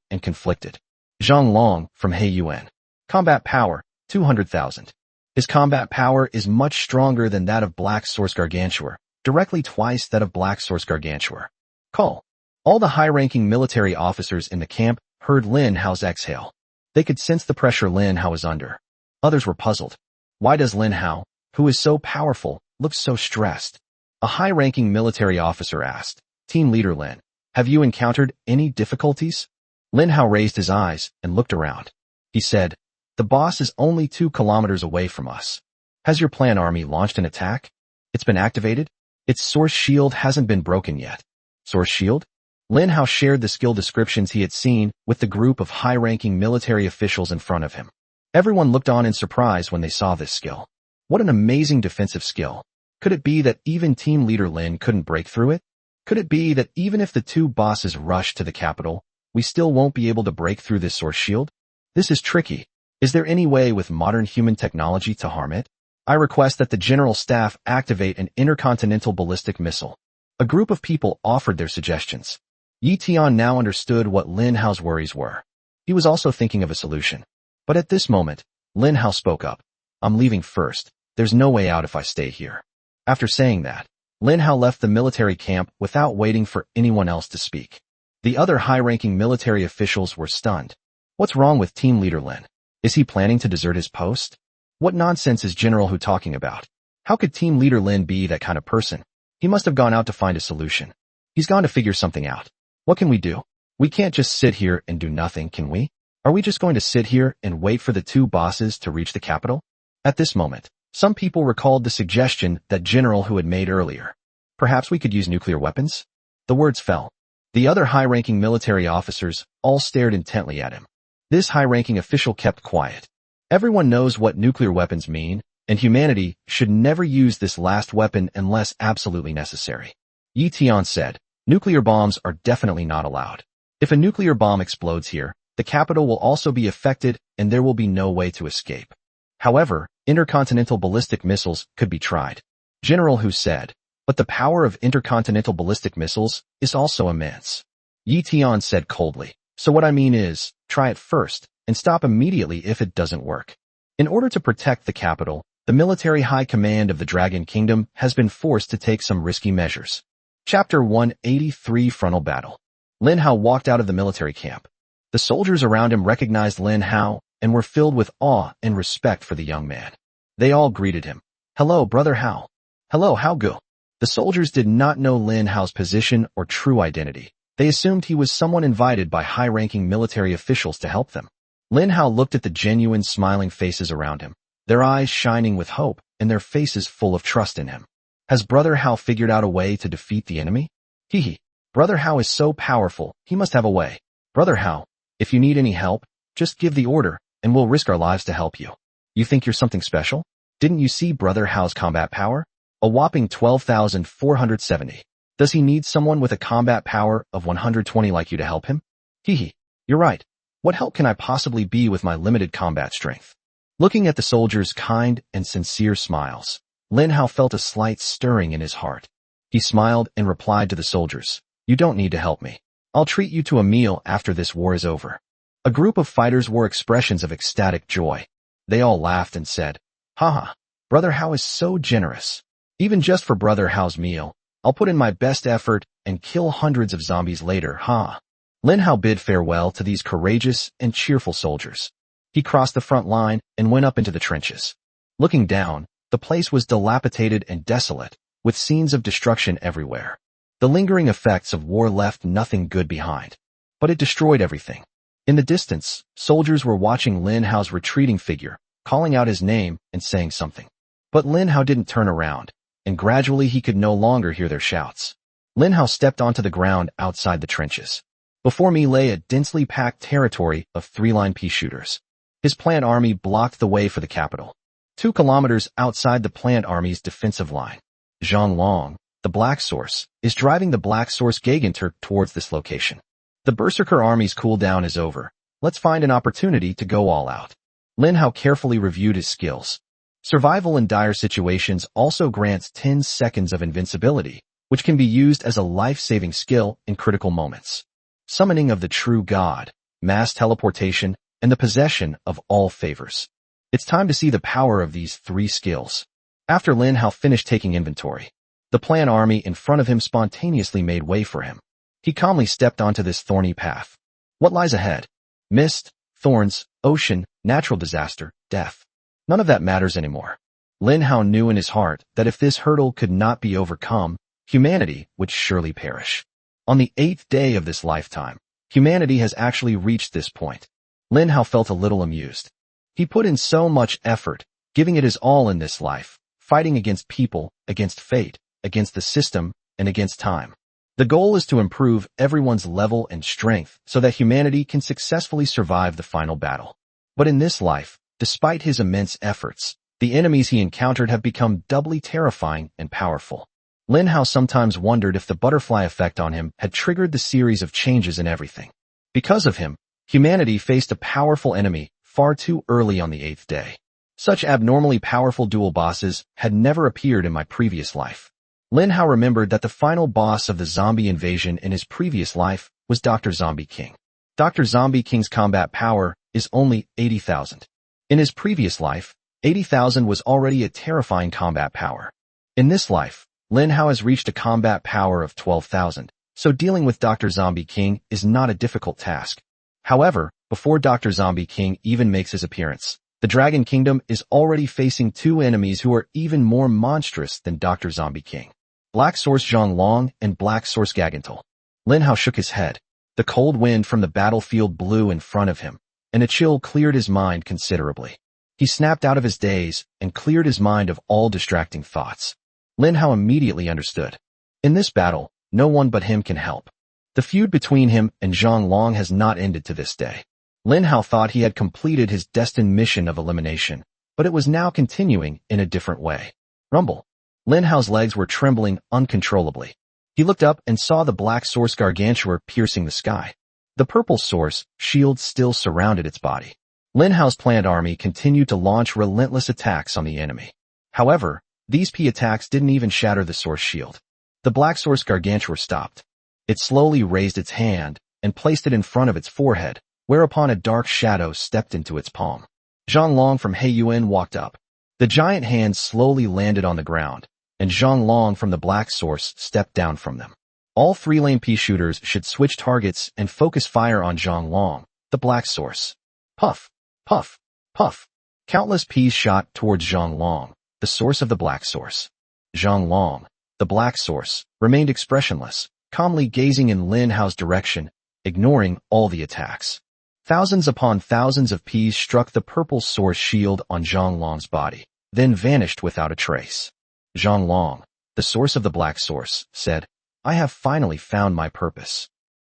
Zhang Long, from Heiyuan. Combat power, 200,000. His combat power is much stronger than that of Black Source Gargantua, directly twice that of Black Source Gargantua. Call. All the high-ranking military officers in the camp heard Lin Hao's exhale. They could sense the pressure Lin Hao was under. Others were puzzled. Why does Lin Hao, who is so powerful, look so stressed? A high-ranking military officer asked. Team leader Lin, have you encountered any difficulties? Lin Hao raised his eyes and looked around. He said, the boss is only 2 kilometers away from us. Has your plan army launched an attack? It's been activated? Its source shield hasn't been broken yet. Source shield? Lin Hao shared the skill descriptions he had seen with the group of high-ranking military officials in front of him. Everyone looked on in surprise when they saw this skill. What an amazing defensive skill. Could it be that even team leader Lin couldn't break through it? Could it be that even if the two bosses rush to the capital, we still won't be able to break through this source shield? This is tricky. Is there any way with modern human technology to harm it? I request that the General Staff activate an intercontinental ballistic missile. A group of people offered their suggestions. Yi Tian now understood what Lin Hao's worries were. He was also thinking of a solution. But at this moment, Lin Hao spoke up. I'm leaving first. There's no way out if I stay here. After saying that, Lin Hao left the military camp without waiting for anyone else to speak. The other high-ranking military officials were stunned. What's wrong with team leader Lin? Is he planning to desert his post? What nonsense is General Hu talking about? How could team leader Lin be that kind of person? He must have gone out to find a solution. He's gone to figure something out. What can we do? We can't just sit here and do nothing, can we? Are we just going to sit here and wait for the two bosses to reach the capital? At this moment, some people recalled the suggestion that General Hu had made earlier. Perhaps we could use nuclear weapons? The words fell. The other high-ranking military officers all stared intently at him. This high-ranking official kept quiet. Everyone knows what nuclear weapons mean, and humanity should never use this last weapon unless absolutely necessary. Yi Tian said, nuclear bombs are definitely not allowed. If a nuclear bomb explodes here, the capital will also be affected and there will be no way to escape. However, intercontinental ballistic missiles could be tried. General Hu said, but the power of intercontinental ballistic missiles is also immense. Yi Tian said coldly, so what I mean is, try it first, and stop immediately if it doesn't work. In order to protect the capital, the military high command of the Dragon Kingdom has been forced to take some risky measures. Chapter 183 Frontal Battle. Lin Hao walked out of the military camp. The soldiers around him recognized Lin Hao and were filled with awe and respect for the young man. They all greeted him. Hello, Brother Hao. Hello, Hao Gu. The soldiers did not know Lin Hao's position or true identity. They assumed he was someone invited by high-ranking military officials to help them. Lin Hao looked at the genuine smiling faces around him, their eyes shining with hope and their faces full of trust in him. Has Brother Hao figured out a way to defeat the enemy? Hee. Brother Hao is so powerful, he must have a way. Brother Hao, if you need any help, just give the order, and we'll risk our lives to help you. You think you're something special? Didn't you see Brother Hao's combat power? A whopping 12,470. Does he need someone with a combat power of 120 like you to help him? Hee. You're right. What help can I possibly be with my limited combat strength? Looking at the soldiers' kind and sincere smiles, Lin Hao felt a slight stirring in his heart. He smiled and replied to the soldiers, you don't need to help me. I'll treat you to a meal after this war is over. A group of fighters wore expressions of ecstatic joy. They all laughed and said, haha, Brother Hao is so generous. Even just for Brother Hao's meal, I'll put in my best effort and kill hundreds of zombies later, ha. Lin Hao bid farewell to these courageous and cheerful soldiers. He crossed the front line and went up into the trenches. Looking down, the place was dilapidated and desolate, with scenes of destruction everywhere. The lingering effects of war left nothing good behind. But it destroyed everything. In the distance, soldiers were watching Lin Hao's retreating figure, calling out his name and saying something. But Lin Hao didn't turn around, and gradually he could no longer hear their shouts. Lin Hao stepped onto the ground outside the trenches. Before me lay a densely packed territory of three-line pea shooters. His plant army blocked the way for the capital. 2 kilometers outside the plant army's defensive line, Zhang Long, the Black Source, is driving the Black Source Giganturk towards this location. The Berserker army's cooldown is over. Let's find an opportunity to go all out. Lin Hao carefully reviewed his skills. Survival in dire situations also grants 10 seconds of invincibility, which can be used as a life-saving skill in critical moments. Summoning of the True God, mass teleportation, and the possession of all favors. It's time to see the power of these 3 skills. After Lin Hao finished taking inventory, the plant army in front of him spontaneously made way for him. He calmly stepped onto this thorny path. What lies ahead? Mist, thorns, ocean, natural disaster, death. None of that matters anymore. Lin Hao knew in his heart that if this hurdle could not be overcome, humanity would surely perish. On the 8th day of this lifetime, humanity has actually reached this point. Lin Hao felt a little amused. He put in so much effort, giving it his all in this life, fighting against people, against fate, against the system, and against time. The goal is to improve everyone's level and strength so that humanity can successfully survive the final battle. But in this life, despite his immense efforts, the enemies he encountered have become doubly terrifying and powerful. Lin Hao sometimes wondered if the butterfly effect on him had triggered the series of changes in everything. Because of him, humanity faced a powerful enemy far too early on the 8th day. Such abnormally powerful dual bosses had never appeared in my previous life. Lin Hao remembered that the final boss of the zombie invasion in his previous life was Dr. Zombie King. Dr. Zombie King's combat power is only 80,000. In his previous life, 80,000 was already a terrifying combat power. In this life, Lin Hao has reached a combat power of 12,000, so dealing with Dr. Zombie King is not a difficult task. However, before Dr. Zombie King even makes his appearance, the Dragon Kingdom is already facing 2 enemies who are even more monstrous than Dr. Zombie King. Black Source Zhang Long and Black Source Gagantul. Lin Hao shook his head. The cold wind from the battlefield blew in front of him, and a chill cleared his mind considerably. He snapped out of his daze and cleared his mind of all distracting thoughts. Lin Hao immediately understood. In this battle, no one but him can help. The feud between him and Zhang Long has not ended to this day. Lin Hao thought he had completed his destined mission of elimination, but it was now continuing in a different way. Rumble. Lin Hao's legs were trembling uncontrollably. He looked up and saw the Black Source Gargantua piercing the sky. The purple source shield still surrounded its body. Lin Hao's plant army continued to launch relentless attacks on the enemy. However, these P attacks didn't even shatter the source shield. The Black Source Gargantua stopped. It slowly raised its hand and placed it in front of its forehead, whereupon a dark shadow stepped into its palm. Zhang Long from Heiyuan walked up. The giant hand slowly landed on the ground, and Zhang Long from the Black Source stepped down from them. All 3-lane pea shooters should switch targets and focus fire on Zhang Long, the Black Source. Puff, puff, puff. Countless peas shot towards Zhang Long, the source of the Black Source. Zhang Long, the Black Source, remained expressionless, calmly gazing in Lin Hao's direction, ignoring all the attacks. Thousands upon thousands of peas struck the purple source shield on Zhang Long's body, then vanished without a trace. Zhang Long, the source of the Black Source, said, "I have finally found my purpose.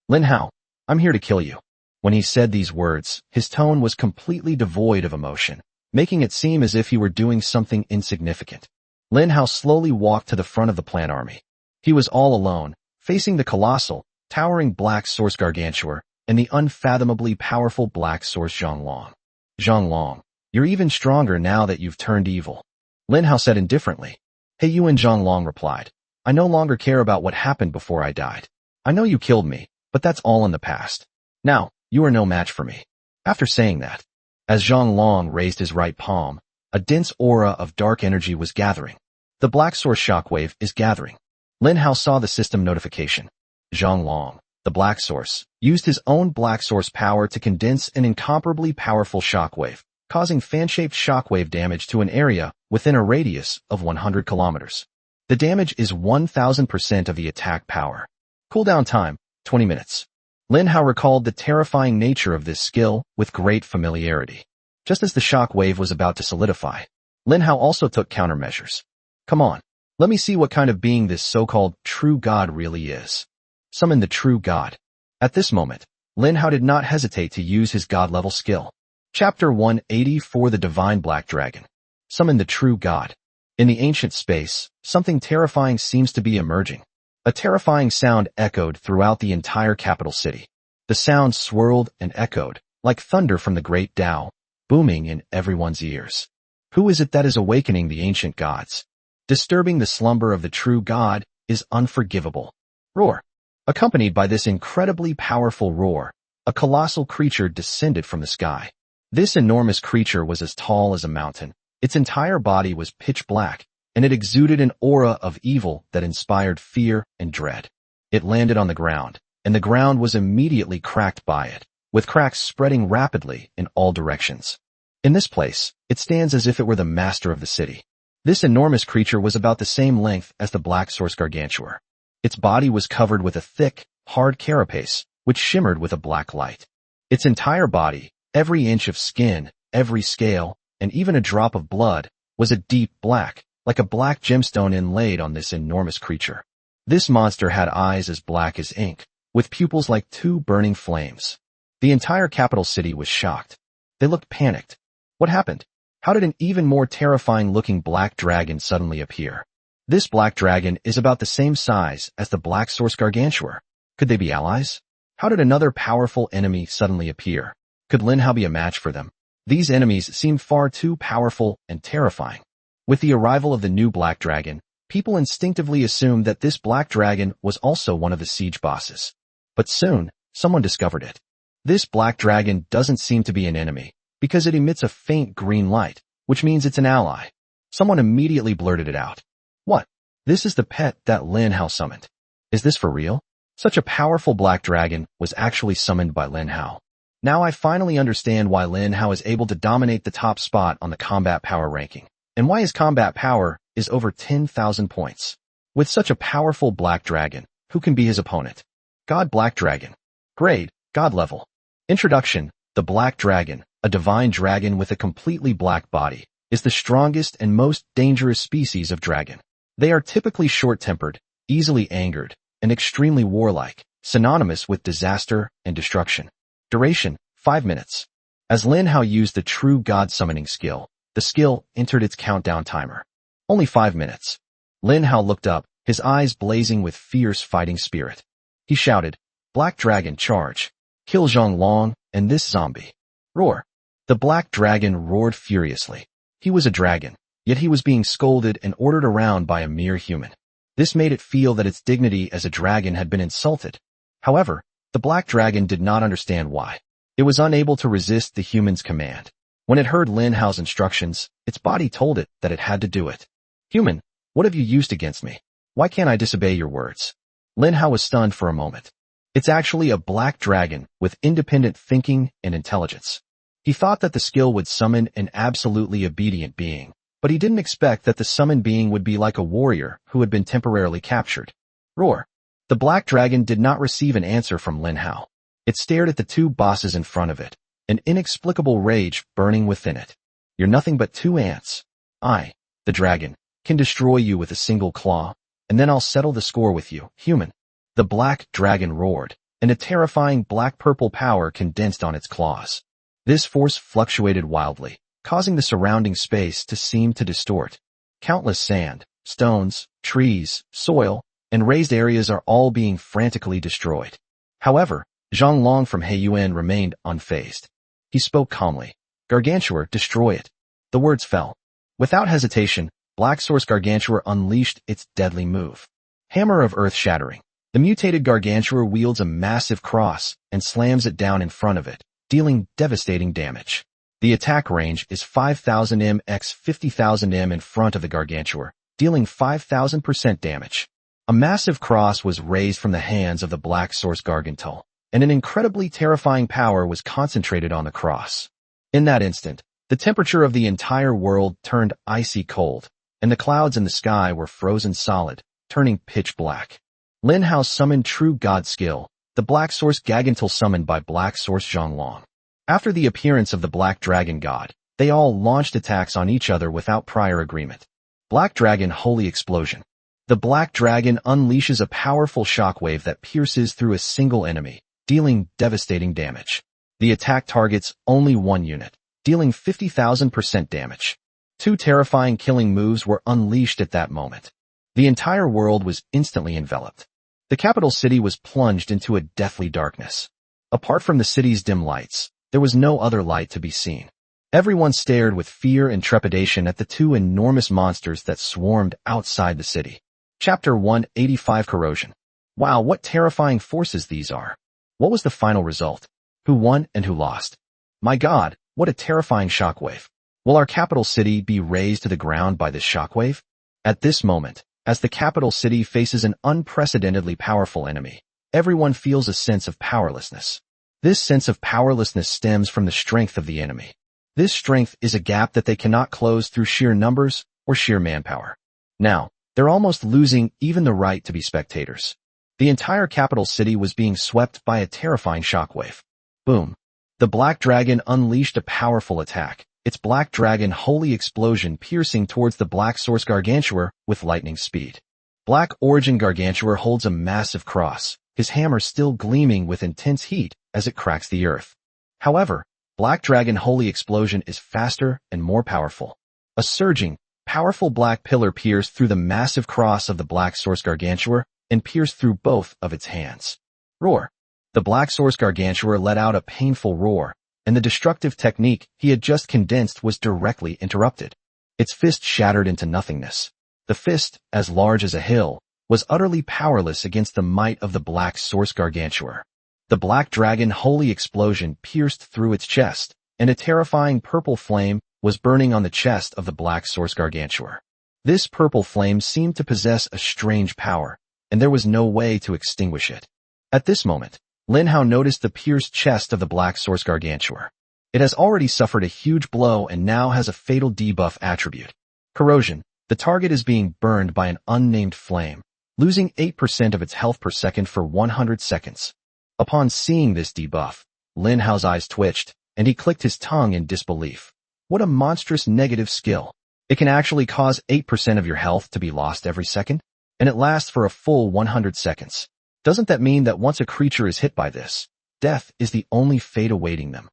Lin Hao, I'm here to kill you." When he said these words, his tone was completely devoid of emotion, making it seem as if he were doing something insignificant. Lin Hao slowly walked to the front of the plant army. He was all alone, facing the colossal, towering Black Source Gargantua and the unfathomably powerful Black Source Zhang Long. "Zhang Long, you're even stronger now that you've turned evil," Lin Hao said indifferently. Heiyuan Zhang Long replied, "I no longer care about what happened before I died. I know you killed me, but that's all in the past. Now, you are no match for me." After saying that, as Zhang Long raised his right palm, a dense aura of dark energy was gathering. The Black Source shockwave is gathering. Lin Hao saw the system notification. Zhang Long, the Black Source, used his own Black Source power to condense an incomparably powerful shockwave, causing fan-shaped shockwave damage to an area within a radius of 100 kilometers. The damage is 1000% of the attack power. Cooldown time, 20 minutes. Lin Hao recalled the terrifying nature of this skill with great familiarity. Just as the shockwave was about to solidify, Lin Hao also took countermeasures. Come on, let me see what kind of being this so-called true god really is. Summon the true god. At this moment, Lin Hao did not hesitate to use his god-level skill. Chapter 184 The Divine Black Dragon. Summon the true god. In the ancient space, something terrifying seems to be emerging. A terrifying sound echoed throughout the entire capital city. The sound swirled and echoed, like thunder from the great Tao, booming in everyone's ears. Who is it that is awakening the ancient gods? Disturbing the slumber of the true god is unforgivable. Roar. Accompanied by this incredibly powerful roar, a colossal creature descended from the sky. This enormous creature was as tall as a mountain. Its entire body was pitch black, and it exuded an aura of evil that inspired fear and dread. It landed on the ground, and the ground was immediately cracked by it, with cracks spreading rapidly in all directions. In this place, it stands as if it were the master of the city. This enormous creature was about the same length as the Black Source Gargantuar. Its body was covered with a thick, hard carapace, which shimmered with a black light. Its entire body, every inch of skin, every scale, and even a drop of blood, was a deep black, like a black gemstone inlaid on this enormous creature. This monster had eyes as black as ink, with pupils like two burning flames. The entire capital city was shocked. They looked panicked. What happened? How did an even more terrifying-looking black dragon suddenly appear? This black dragon is about the same size as the Black Source Gargantuar. Could they be allies? How did another powerful enemy suddenly appear? Could Lin Hao be a match for them? These enemies seemed far too powerful and terrifying. With the arrival of the new black dragon, people instinctively assumed that this black dragon was also one of the siege bosses. But soon, someone discovered it. This black dragon doesn't seem to be an enemy, because it emits a faint green light, which means it's an ally. Someone immediately blurted it out. What? This is the pet that Lin Hao summoned. Is this for real? Such a powerful black dragon was actually summoned by Lin Hao. Now I finally understand why Lin Hao is able to dominate the top spot on the combat power ranking, and why his combat power is over 10,000 points. With such a powerful black dragon, who can be his opponent? God Black Dragon. Grade, God level. Introduction. The Black Dragon, a divine dragon with a completely black body, is the strongest and most dangerous species of dragon. They are typically short-tempered, easily angered, and extremely warlike, synonymous with disaster and destruction. Duration, 5 minutes. As Lin Hao used the true god summoning skill, the skill entered its countdown timer. Only 5 minutes. Lin Hao looked up, his eyes blazing with fierce fighting spirit. He shouted, Black Dragon, charge. Kill Zhang Long and this zombie. Roar. The black dragon roared furiously. He was a dragon, yet he was being scolded and ordered around by a mere human. This made it feel that its dignity as a dragon had been insulted. However, the black dragon did not understand why. It was unable to resist the human's command. When it heard Lin Hao's instructions, its body told it that it had to do it. Human, what have you used against me? Why can't I disobey your words? Lin Hao was stunned for a moment. It's actually a black dragon with independent thinking and intelligence. He thought that the skill would summon an absolutely obedient being, but he didn't expect that the summoned being would be like a warrior who had been temporarily captured. Roar. The black dragon did not receive an answer from Lin Hao. It stared at the two bosses in front of it, an inexplicable rage burning within it. You're nothing but two ants. I, the dragon, can destroy you with a single claw, and then I'll settle the score with you, human. The black dragon roared, and a terrifying black-purple power condensed on its claws. This force fluctuated wildly, causing the surrounding space to seem to distort. Countless sand, stones, trees, soil, and raised areas are all being frantically destroyed. However, Zhang Long from Heiyuan remained unfazed. He spoke calmly. Gargantuar, destroy it. The words fell. Without hesitation, Black Source Gargantuar unleashed its deadly move. Hammer of Earth Shattering. The mutated Gargantuar wields a massive cross and slams it down in front of it, dealing devastating damage. The attack range is 5,000 m x 50,000 m in front of the Gargantuar, dealing 5,000% damage. A massive cross was raised from the hands of the Black Source Gargantul, and an incredibly terrifying power was concentrated on the cross. In that instant, the temperature of the entire world turned icy cold, and the clouds in the sky were frozen solid, turning pitch black. Lin Hao summoned true god skill, the Black Source Gargantul summoned by Black Source Zhonglong. After the appearance of the Black Dragon God, they all launched attacks on each other without prior agreement. Black Dragon Holy Explosion. The Black Dragon unleashes a powerful shockwave that pierces through a single enemy, dealing devastating damage. The attack targets only one unit, dealing 50,000% damage. Two terrifying killing moves were unleashed at that moment. The entire world was instantly enveloped. The capital city was plunged into a deathly darkness. Apart from the city's dim lights, there was no other light to be seen. Everyone stared with fear and trepidation at the two enormous monsters that swarmed outside the city. Chapter 185 Corrosion. Wow, what terrifying forces these are. What was the final result? Who won and who lost? My God, what a terrifying shockwave. Will our capital city be razed to the ground by this shockwave? At this moment, as the capital city faces an unprecedentedly powerful enemy, everyone feels a sense of powerlessness. This sense of powerlessness stems from the strength of the enemy. This strength is a gap that they cannot close through sheer numbers or sheer manpower. Now, they're almost losing even the right to be spectators. The entire capital city was being swept by a terrifying shockwave. Boom. The Black Dragon unleashed a powerful attack, its Black Dragon Holy Explosion piercing towards the Black Source Gargantuar with lightning speed. Black Origin Gargantuar holds a massive cross, his hammer still gleaming with intense heat as it cracks the earth. However, Black Dragon Holy Explosion is faster and more powerful. A surging, powerful black pillar pierced through the massive cross of the Black Source Gargantuar and pierced through both of its hands. Roar. The Black Source Gargantuar let out a painful roar, and the destructive technique he had just condensed was directly interrupted. Its fist shattered into nothingness. The fist, as large as a hill, was utterly powerless against the might of the Black Source Gargantuar. The Black Dragon Holy Explosion pierced through its chest, and a terrifying purple flame was burning on the chest of the Black Source Gargantuar. This purple flame seemed to possess a strange power, and there was no way to extinguish it. At this moment, Lin Hao noticed the pierced chest of the Black Source Gargantuar. It has already suffered a huge blow and now has a fatal debuff attribute. Corrosion. The target is being burned by an unnamed flame, losing 8% of its health per second for 100 seconds. Upon seeing this debuff, Lin Hao's eyes twitched, and he clicked his tongue in disbelief. What a monstrous negative skill. It can actually cause 8% of your health to be lost every second, and it lasts for a full 100 seconds. Doesn't that mean that once a creature is hit by this, death is the only fate awaiting them?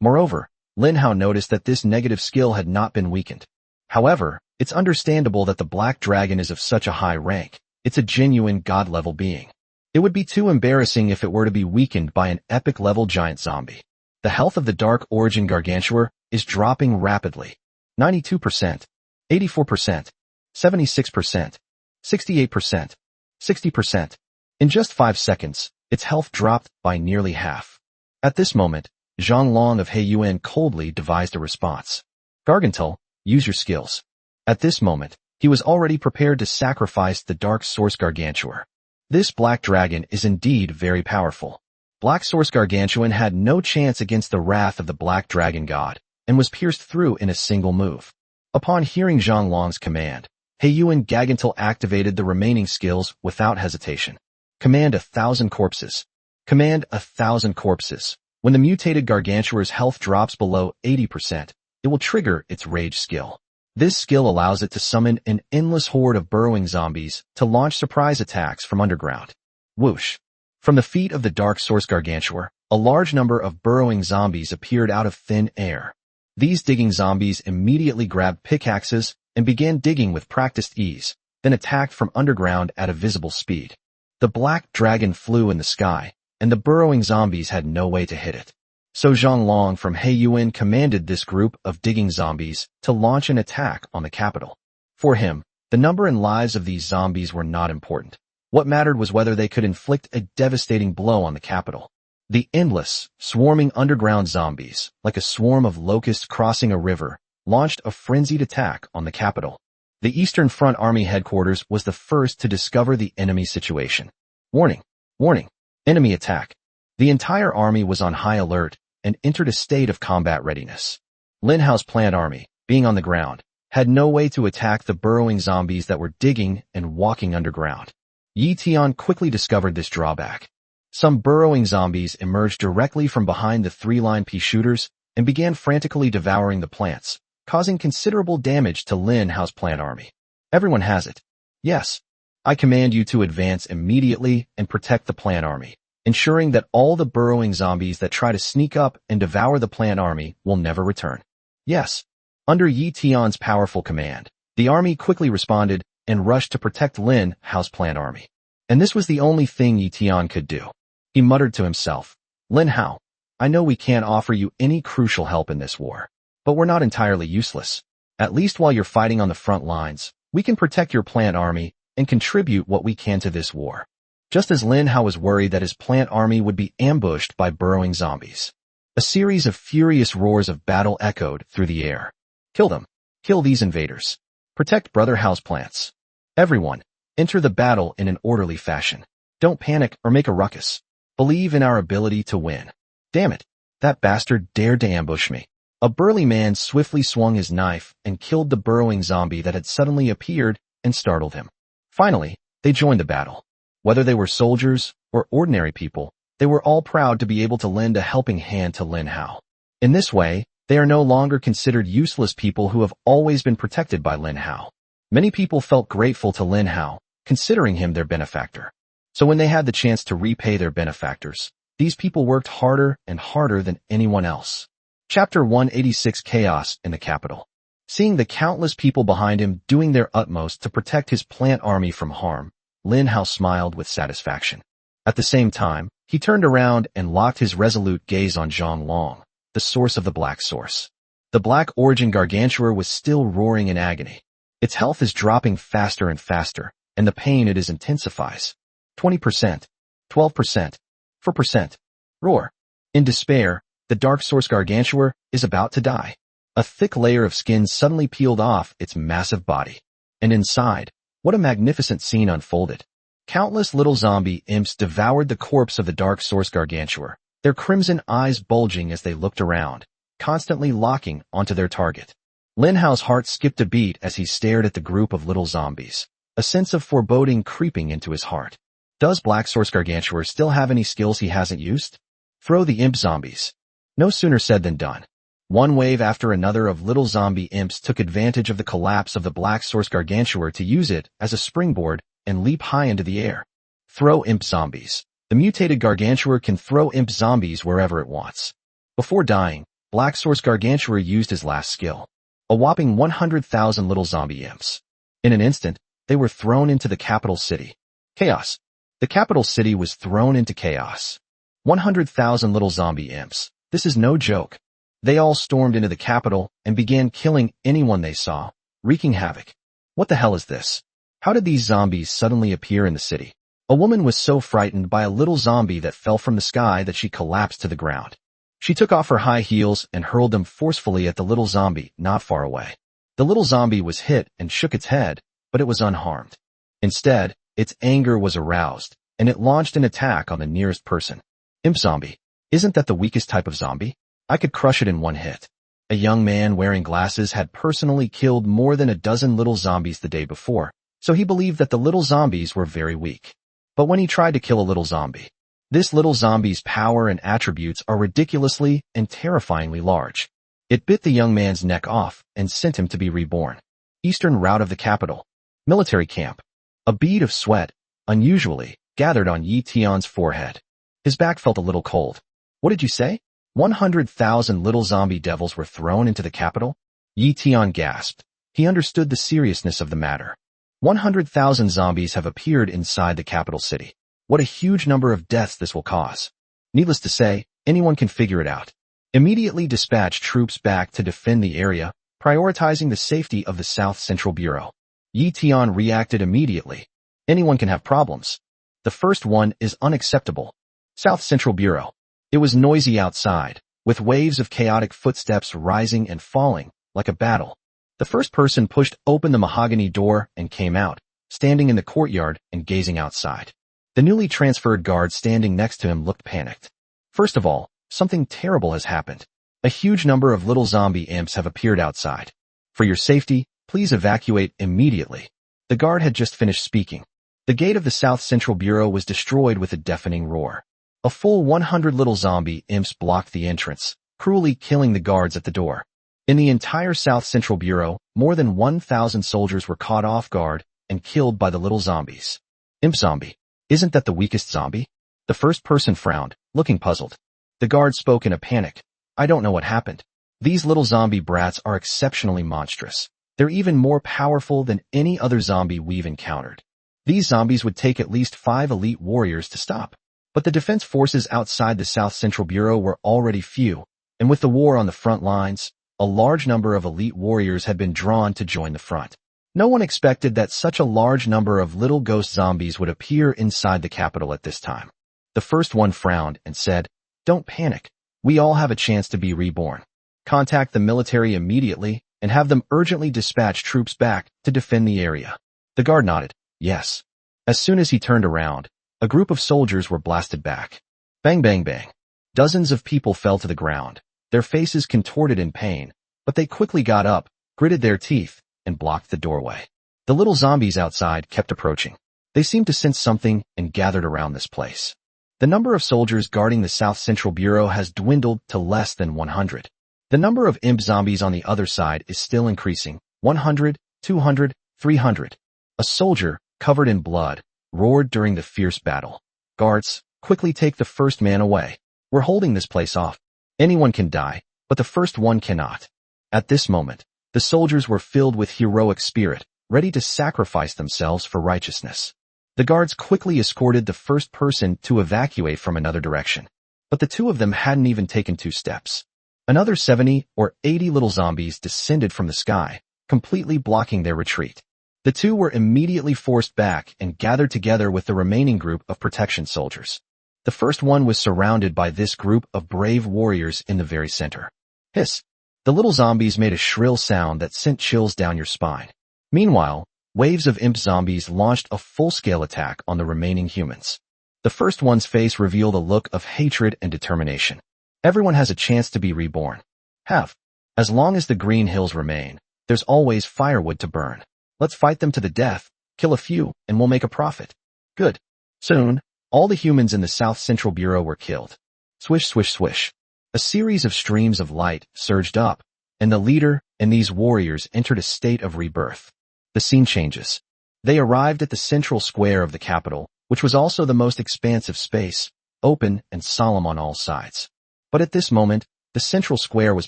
Moreover, Lin Hao noticed that this negative skill had not been weakened. However, it's understandable that the Black Dragon is of such a high rank. It's a genuine god-level being. It would be too embarrassing if it were to be weakened by an epic-level giant zombie. The health of the Dark Origin Gargantuar is dropping rapidly. 92%, 84%, 76%, 68%, 60%. In just 5 seconds, its health dropped by nearly half. At this moment, Zhonglong of Heiyuan coldly devised a response. Gargantul, use your skills. At this moment, he was already prepared to sacrifice the Dark Source Gargantuar. This Black Dragon is indeed very powerful. Black Source Gargantuan had no chance against the wrath of the Black Dragon God, and was pierced through in a single move. Upon hearing Zhonglong's command, Heiyuan Gargantul activated the remaining skills without hesitation. Command 1,000 corpses. Command 1,000 corpses. When the mutated Gargantuar's health drops below 80%, it will trigger its Rage skill. This skill allows it to summon an endless horde of burrowing zombies to launch surprise attacks from underground. Whoosh! From the feet of the Dark Source Gargantuar, a large number of burrowing zombies appeared out of thin air. These digging zombies immediately grabbed pickaxes and began digging with practiced ease, then attacked from underground at a visible speed. The Black Dragon flew in the sky, and the burrowing zombies had no way to hit it. So Zhonglong from Heiyuan commanded this group of digging zombies to launch an attack on the capital. For him, the number and lives of these zombies were not important. What mattered was whether they could inflict a devastating blow on the capital. The endless, swarming underground zombies, like a swarm of locusts crossing a river, launched a frenzied attack on the capital. The Eastern Front Army headquarters was the first to discover the enemy situation. Warning! Warning! Enemy attack! The entire army was on high alert and entered a state of combat readiness. Lin Hao's plant army, being on the ground, had no way to attack the burrowing zombies that were digging and walking underground. Yi Tian quickly discovered this drawback. Some burrowing zombies emerged directly from behind the three-line pea shooters and began frantically devouring the plants, causing considerable damage to Lin Hao's plant army. Everyone has it. Yes. I command you to advance immediately and protect the plant army, ensuring that all the burrowing zombies that try to sneak up and devour the plant army will never return. Yes. Under Yi Tian's powerful command, the army quickly responded and rushed to protect Lin Hao's plant army. And this was the only thing Yi Tian could do. He muttered to himself, Lin Hao, I know we can't offer you any crucial help in this war, but we're not entirely useless. At least while you're fighting on the front lines, we can protect your plant army and contribute what we can to this war. Just as Lin Hao was worried that his plant army would be ambushed by burrowing zombies, a series of furious roars of battle echoed through the air. Kill them. Kill these invaders. Protect Brother Hao's plants. Everyone, enter the battle in an orderly fashion. Don't panic or make a ruckus. Believe in our ability to win. Damn it, that bastard dared to ambush me. A burly man swiftly swung his knife and killed the burrowing zombie that had suddenly appeared and startled him. Finally, they joined the battle. Whether they were soldiers or ordinary people, they were all proud to be able to lend a helping hand to Lin Hao. In this way, they are no longer considered useless people who have always been protected by Lin Hao. Many people felt grateful to Lin Hao, considering him their benefactor. So when they had the chance to repay their benefactors, these people worked harder and harder than anyone else. Chapter 186 Chaos in the Capital. Seeing the countless people behind him doing their utmost to protect his plant army from harm, Lin Hao smiled with satisfaction. At the same time, he turned around and locked his resolute gaze on Zhang Long, the source of the Black Source. The Black Origin Gargantua was still roaring in agony. Its health is dropping faster and faster, and the pain it is intensifies. 20%, 12%, 4%. Roar. In despair, the Dark Source Gargantua is about to die. A thick layer of skin suddenly peeled off its massive body. And inside, what a magnificent scene unfolded. Countless little zombie imps devoured the corpse of the Dark Source Gargantua, their crimson eyes bulging as they looked around, constantly locking onto their target. Lin Hao's heart skipped a beat as he stared at the group of little zombies, a sense of foreboding creeping into his heart. Does Black Source Gargantua still have any skills he hasn't used? Throw the imp zombies. No sooner said than done. One wave after another of little zombie imps took advantage of the collapse of the Black Source Gargantua to use it as a springboard and leap high into the air. Throw imp zombies. The mutated Gargantua can throw imp zombies wherever it wants. Before dying, Black Source Gargantua used his last skill. A whopping 100,000 little zombie imps. In an instant, they were thrown into the capital city. Chaos. The capital city was thrown into chaos. 100,000 little zombie imps. This is no joke. They all stormed into the capital and began killing anyone they saw, wreaking havoc. What the hell is this? How did these zombies suddenly appear in the city? A woman was so frightened by a little zombie that fell from the sky that she collapsed to the ground. She took off her high heels and hurled them forcefully at the little zombie not far away. The little zombie was hit and shook its head, but it was unharmed. Instead, its anger was aroused, and it launched an attack on the nearest person. Imp zombie. Isn't that the weakest type of zombie? I could crush it in one hit. A young man wearing glasses had personally killed more than a dozen little zombies the day before, so he believed that the little zombies were very weak. But when he tried to kill a little zombie, this little zombie's power and attributes are ridiculously and terrifyingly large. It bit the young man's neck off and sent him to be reborn. Eastern route of the capital. Military camp. A bead of sweat, unusually, gathered on Yi Tian's forehead. His back felt a little cold. What did you say? 100,000 little zombie devils were thrown into the capital? Yi Tian gasped. He understood the seriousness of the matter. 100,000 zombies have appeared inside the capital city. What a huge number of deaths this will cause. Needless to say, anyone can figure it out. Immediately dispatch troops back to defend the area, prioritizing the safety of the South Central Bureau. Yi Tian reacted immediately. Anyone can have problems. The first one is unacceptable. South Central Bureau. It was noisy outside, with waves of chaotic footsteps rising and falling, like a battle. The first person pushed open the mahogany door and came out, standing in the courtyard and gazing outside. The newly transferred guard standing next to him looked panicked. First of all, something terrible has happened. A huge number of little zombie imps have appeared outside. For your safety, please evacuate immediately. The guard had just finished speaking. The gate of the South Central Bureau was destroyed with a deafening roar. A full 100 little zombie imps blocked the entrance, cruelly killing the guards at the door. In the entire South Central Bureau, more than 1,000 soldiers were caught off guard and killed by the little zombies. Imp zombie. Isn't that the weakest zombie? The first person frowned, looking puzzled. The guard spoke in a panic. I don't know what happened. These little zombie brats are exceptionally monstrous. They're even more powerful than any other zombie we've encountered. These zombies would take at least 5 elite warriors to stop. But the defense forces outside the South Central Bureau were already few, and with the war on the front lines, a large number of elite warriors had been drawn to join the front. No one expected that such a large number of little ghost zombies would appear inside the capital at this time. The first one frowned and said, "Don't panic. We all have a chance to be reborn. Contact the military immediately and have them urgently dispatch troops back to defend the area." The guard nodded, yes. As soon as he turned around, a group of soldiers were blasted back. Bang, bang, bang. Dozens of people fell to the ground, their faces contorted in pain, but they quickly got up, gritted their teeth, and blocked the doorway. The little zombies outside kept approaching. They seemed to sense something and gathered around this place. The number of soldiers guarding the South Central Bureau has dwindled to less than 100. The number of imp zombies on the other side is still increasing. 100, 200, 300. A soldier, covered in blood, roared during the fierce battle. Guards, quickly take the first man away. We're holding this place off. Anyone can die, but the first one cannot. At this moment, the soldiers were filled with heroic spirit, ready to sacrifice themselves for righteousness. The guards quickly escorted the first person to evacuate from another direction. But the two of them hadn't even taken 2 steps. Another 70 or 80 little zombies descended from the sky, completely blocking their retreat. The two were immediately forced back and gathered together with the remaining group of protection soldiers. The first one was surrounded by this group of brave warriors in the very center. Hiss! The little zombies made a shrill sound that sent chills down your spine. Meanwhile, waves of imp zombies launched a full-scale attack on the remaining humans. The first one's face revealed a look of hatred and determination. Everyone has a chance to be reborn. As long as the green hills remain, there's always firewood to burn. Let's fight them to the death, kill a few, and we'll make a profit. Good. Soon, all the humans in the South Central Bureau were killed. Swish, swish, swish. A series of streams of light surged up, and the leader and these warriors entered a state of rebirth. The scene changes. They arrived at the central square of the capital, which was also the most expansive space, open and solemn on all sides. But at this moment, the central square was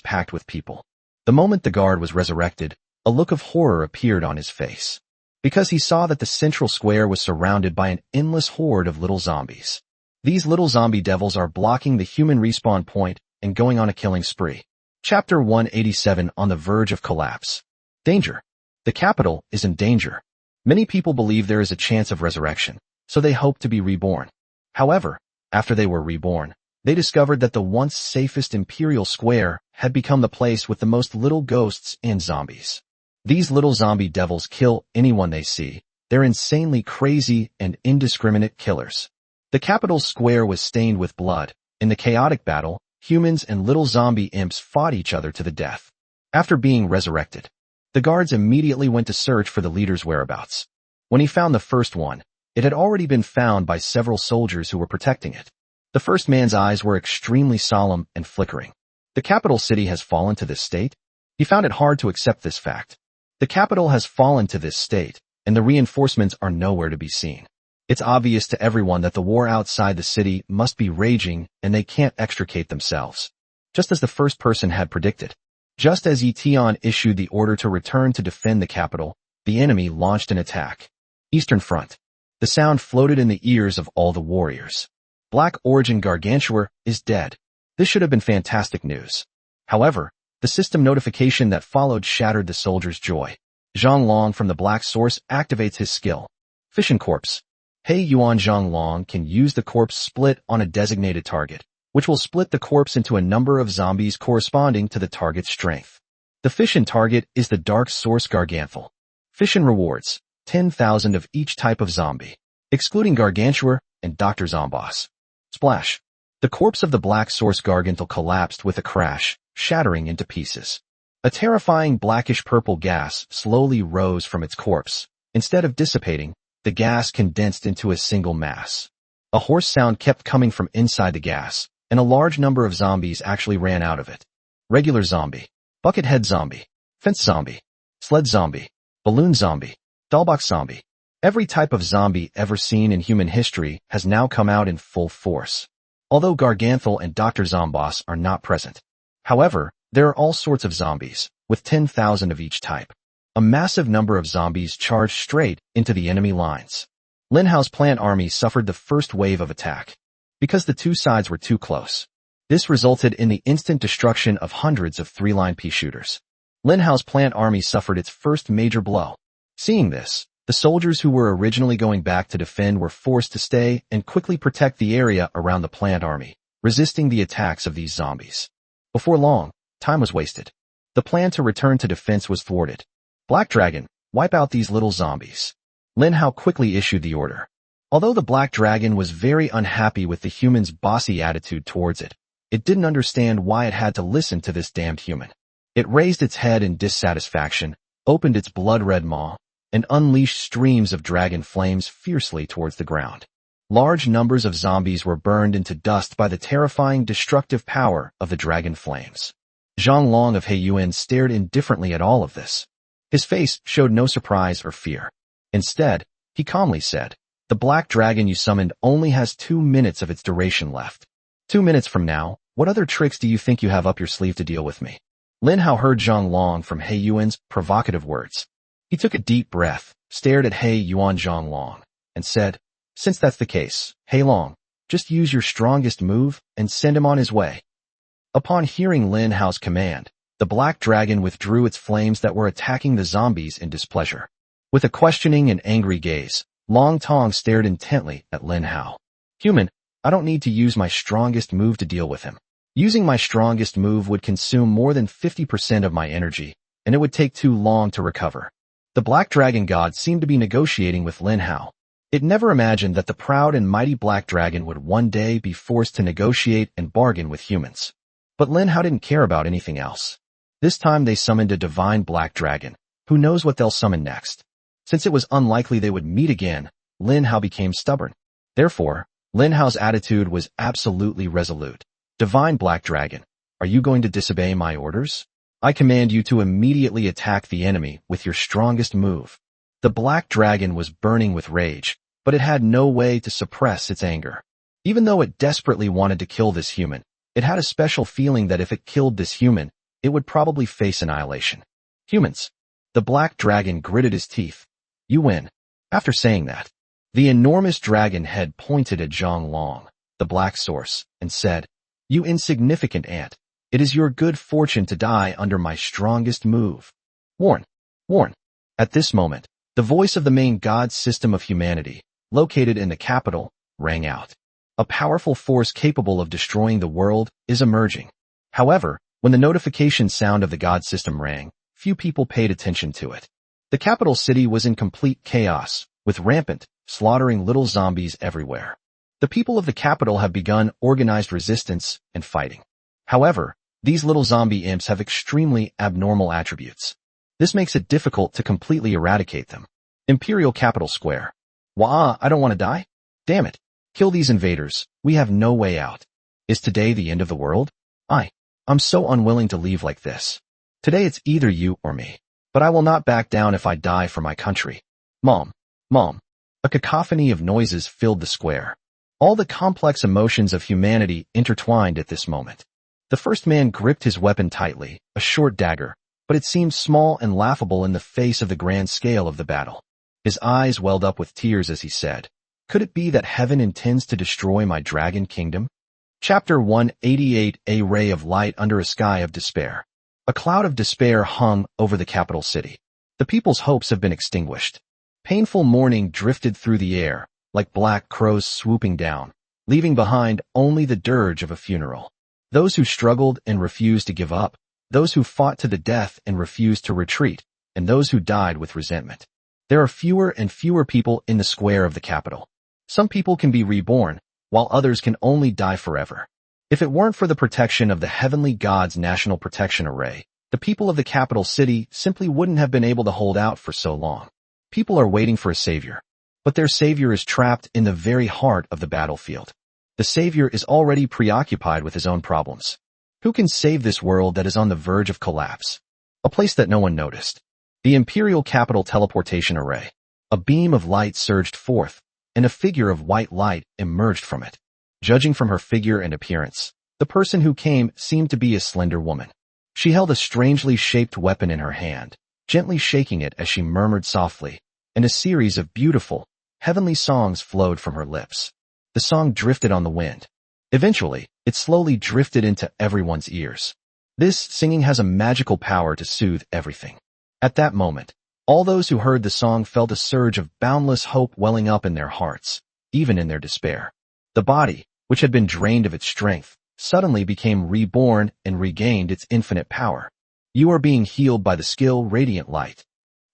packed with people. The moment the guard was resurrected, a look of horror appeared on his face, because he saw that the central square was surrounded by an endless horde of little zombies. These little zombie devils are blocking the human respawn point and going on a killing spree. Chapter 187 on the verge of collapse. Danger. The capital is in danger. Many people believe there is a chance of resurrection, so they hope to be reborn. However, after they were reborn, they discovered that the once safest Imperial Square had become the place with the most little ghosts and zombies. These little zombie devils kill anyone they see. They're insanely crazy and indiscriminate killers. The capital's square was stained with blood. In the chaotic battle, humans and little zombie imps fought each other to the death. After being resurrected, the guards immediately went to search for the leader's whereabouts. When he found the first one, it had already been found by several soldiers who were protecting it. The first man's eyes were extremely solemn and flickering. The capital city has fallen to this state? He found it hard to accept this fact. The capital has fallen to this state, and the reinforcements are nowhere to be seen. It's obvious to everyone that the war outside the city must be raging and they can't extricate themselves. Just as the first person had predicted. Just as Eteon issued the order to return to defend the capital, the enemy launched an attack. Eastern Front. The sound floated in the ears of all the warriors. Black Origin Gargantua is dead. This should have been fantastic news. However, the system notification that followed shattered the soldiers' joy. Zhang Long from the Black Source activates his skill. Fission Corpse. Hei Yuan Zhang Long can use the corpse split on a designated target, which will split the corpse into a number of zombies corresponding to the target's strength. The Fission target is the Dark Source Garganthal. Fission rewards 10,000 of each type of zombie, excluding Gargantua and Dr. Zomboss. Splash. The corpse of the Black Source Garganthal collapsed with a crash, shattering into pieces. A terrifying blackish-purple gas slowly rose from its corpse. Instead of dissipating, the gas condensed into a single mass. A hoarse sound kept coming from inside the gas, and a large number of zombies actually ran out of it. Regular zombie, buckethead zombie, fence zombie, sled zombie, balloon zombie, dollbox zombie. Every type of zombie ever seen in human history has now come out in full force. Although Garganthal and Dr. Zomboss are not present. However, there are all sorts of zombies, with 10,000 of each type. A massive number of zombies charged straight into the enemy lines. Lin Hao's plant army suffered the first wave of attack, because the two sides were too close. This resulted in the instant destruction of hundreds of three-line pea shooters. Lin Hao's plant army suffered its first major blow. Seeing this, the soldiers who were originally going back to defend were forced to stay and quickly protect the area around the plant army, resisting the attacks of these zombies. Before long, time was wasted. The plan to return to defense was thwarted. Black Dragon, wipe out these little zombies. Lin Hao quickly issued the order. Although the Black Dragon was very unhappy with the human's bossy attitude towards it, it didn't understand why it had to listen to this damned human. It raised its head in dissatisfaction, opened its blood-red maw, and unleashed streams of dragon flames fiercely towards the ground. Large numbers of zombies were burned into dust by the terrifying destructive power of the dragon flames. Zhang Long of Heiyuan stared indifferently at all of this. His face showed no surprise or fear. Instead, he calmly said, "The black dragon you summoned only has 2 minutes of its duration left. 2 minutes from now, what other tricks do you think you have up your sleeve to deal with me?" Lin Hao heard Zhang Long from Heiyuan's provocative words. He took a deep breath, stared at Heiyuan Zhang Long, and said, "Since that's the case, Heilong, just use your strongest move and send him on his way." Upon hearing Lin Hao's command, the black dragon withdrew its flames that were attacking the zombies in displeasure. With a questioning and angry gaze, Long Tong stared intently at Lin Hao. "Human, I don't need to use my strongest move to deal with him. Using my strongest move would consume more than 50% of my energy, and it would take too long to recover." The Black Dragon God seemed to be negotiating with Lin Hao. It never imagined that the proud and mighty Black Dragon would one day be forced to negotiate and bargain with humans. But Lin Hao didn't care about anything else. This time they summoned a divine Black Dragon. Who knows what they'll summon next? Since it was unlikely they would meet again, Lin Hao became stubborn. Therefore, Lin Hao's attitude was absolutely resolute. "Divine Black Dragon, are you going to disobey my orders? I command you to immediately attack the enemy with your strongest move." The Black Dragon was burning with rage, but it had no way to suppress its anger. Even though it desperately wanted to kill this human, it had a special feeling that if it killed this human, it would probably face annihilation. "Humans." The Black Dragon gritted his teeth. "You win." After saying that, the enormous dragon head pointed at Zhang Long, the Black Source, and said, "You insignificant ant. It is your good fortune to die under my strongest move. Warn. Warn." At this moment, the voice of the main god system of humanity, located in the capital, rang out. A powerful force capable of destroying the world is emerging. However, when the notification sound of the god system rang, few people paid attention to it. The capital city was in complete chaos, with rampant, slaughtering little zombies everywhere. The people of the capital have begun organized resistance and fighting. However, these little zombie imps have extremely abnormal attributes. This makes it difficult to completely eradicate them. Imperial Capital Square. Wah, I don't want to die? Damn it. Kill these invaders. We have no way out. Is today the end of the world? I'm so unwilling to leave like this. Today it's either you or me. But I will not back down if I die for my country. Mom. Mom. A cacophony of noises filled the square. All the complex emotions of humanity intertwined at this moment. The first man gripped his weapon tightly, a short dagger, but it seemed small and laughable in the face of the grand scale of the battle. His eyes welled up with tears as he said, "Could it be that heaven intends to destroy my dragon kingdom?" Chapter 188. A ray of light under a sky of despair. A cloud of despair hung over the capital city. The people's hopes have been extinguished. Painful mourning drifted through the air, like black crows swooping down, leaving behind only the dirge of a funeral. Those who struggled and refused to give up those who fought to the death and refused to retreat, and those who died with resentment. There are fewer and fewer people in the square of the capital. Some people can be reborn, while others can only die forever. If it weren't for the protection of the Heavenly God's National Protection Array, the people of the capital city simply wouldn't have been able to hold out for so long. People are waiting for a savior, but their savior is trapped in the very heart of the battlefield. The savior is already preoccupied with his own problems. Who can save this world that is on the verge of collapse? A place that no one noticed. The Imperial Capital Teleportation Array. A beam of light surged forth, and a figure of white light emerged from it. Judging from her figure and appearance, the person who came seemed to be a slender woman. She held a strangely shaped weapon in her hand, gently shaking it as she murmured softly, and a series of beautiful, heavenly songs flowed from her lips. The song drifted on the wind. Eventually, it slowly drifted into everyone's ears. This singing has a magical power to soothe everything. At that moment, all those who heard the song felt a surge of boundless hope welling up in their hearts, even in their despair. The body, which had been drained of its strength, suddenly became reborn and regained its infinite power. You are being healed by the skill Radiant Light.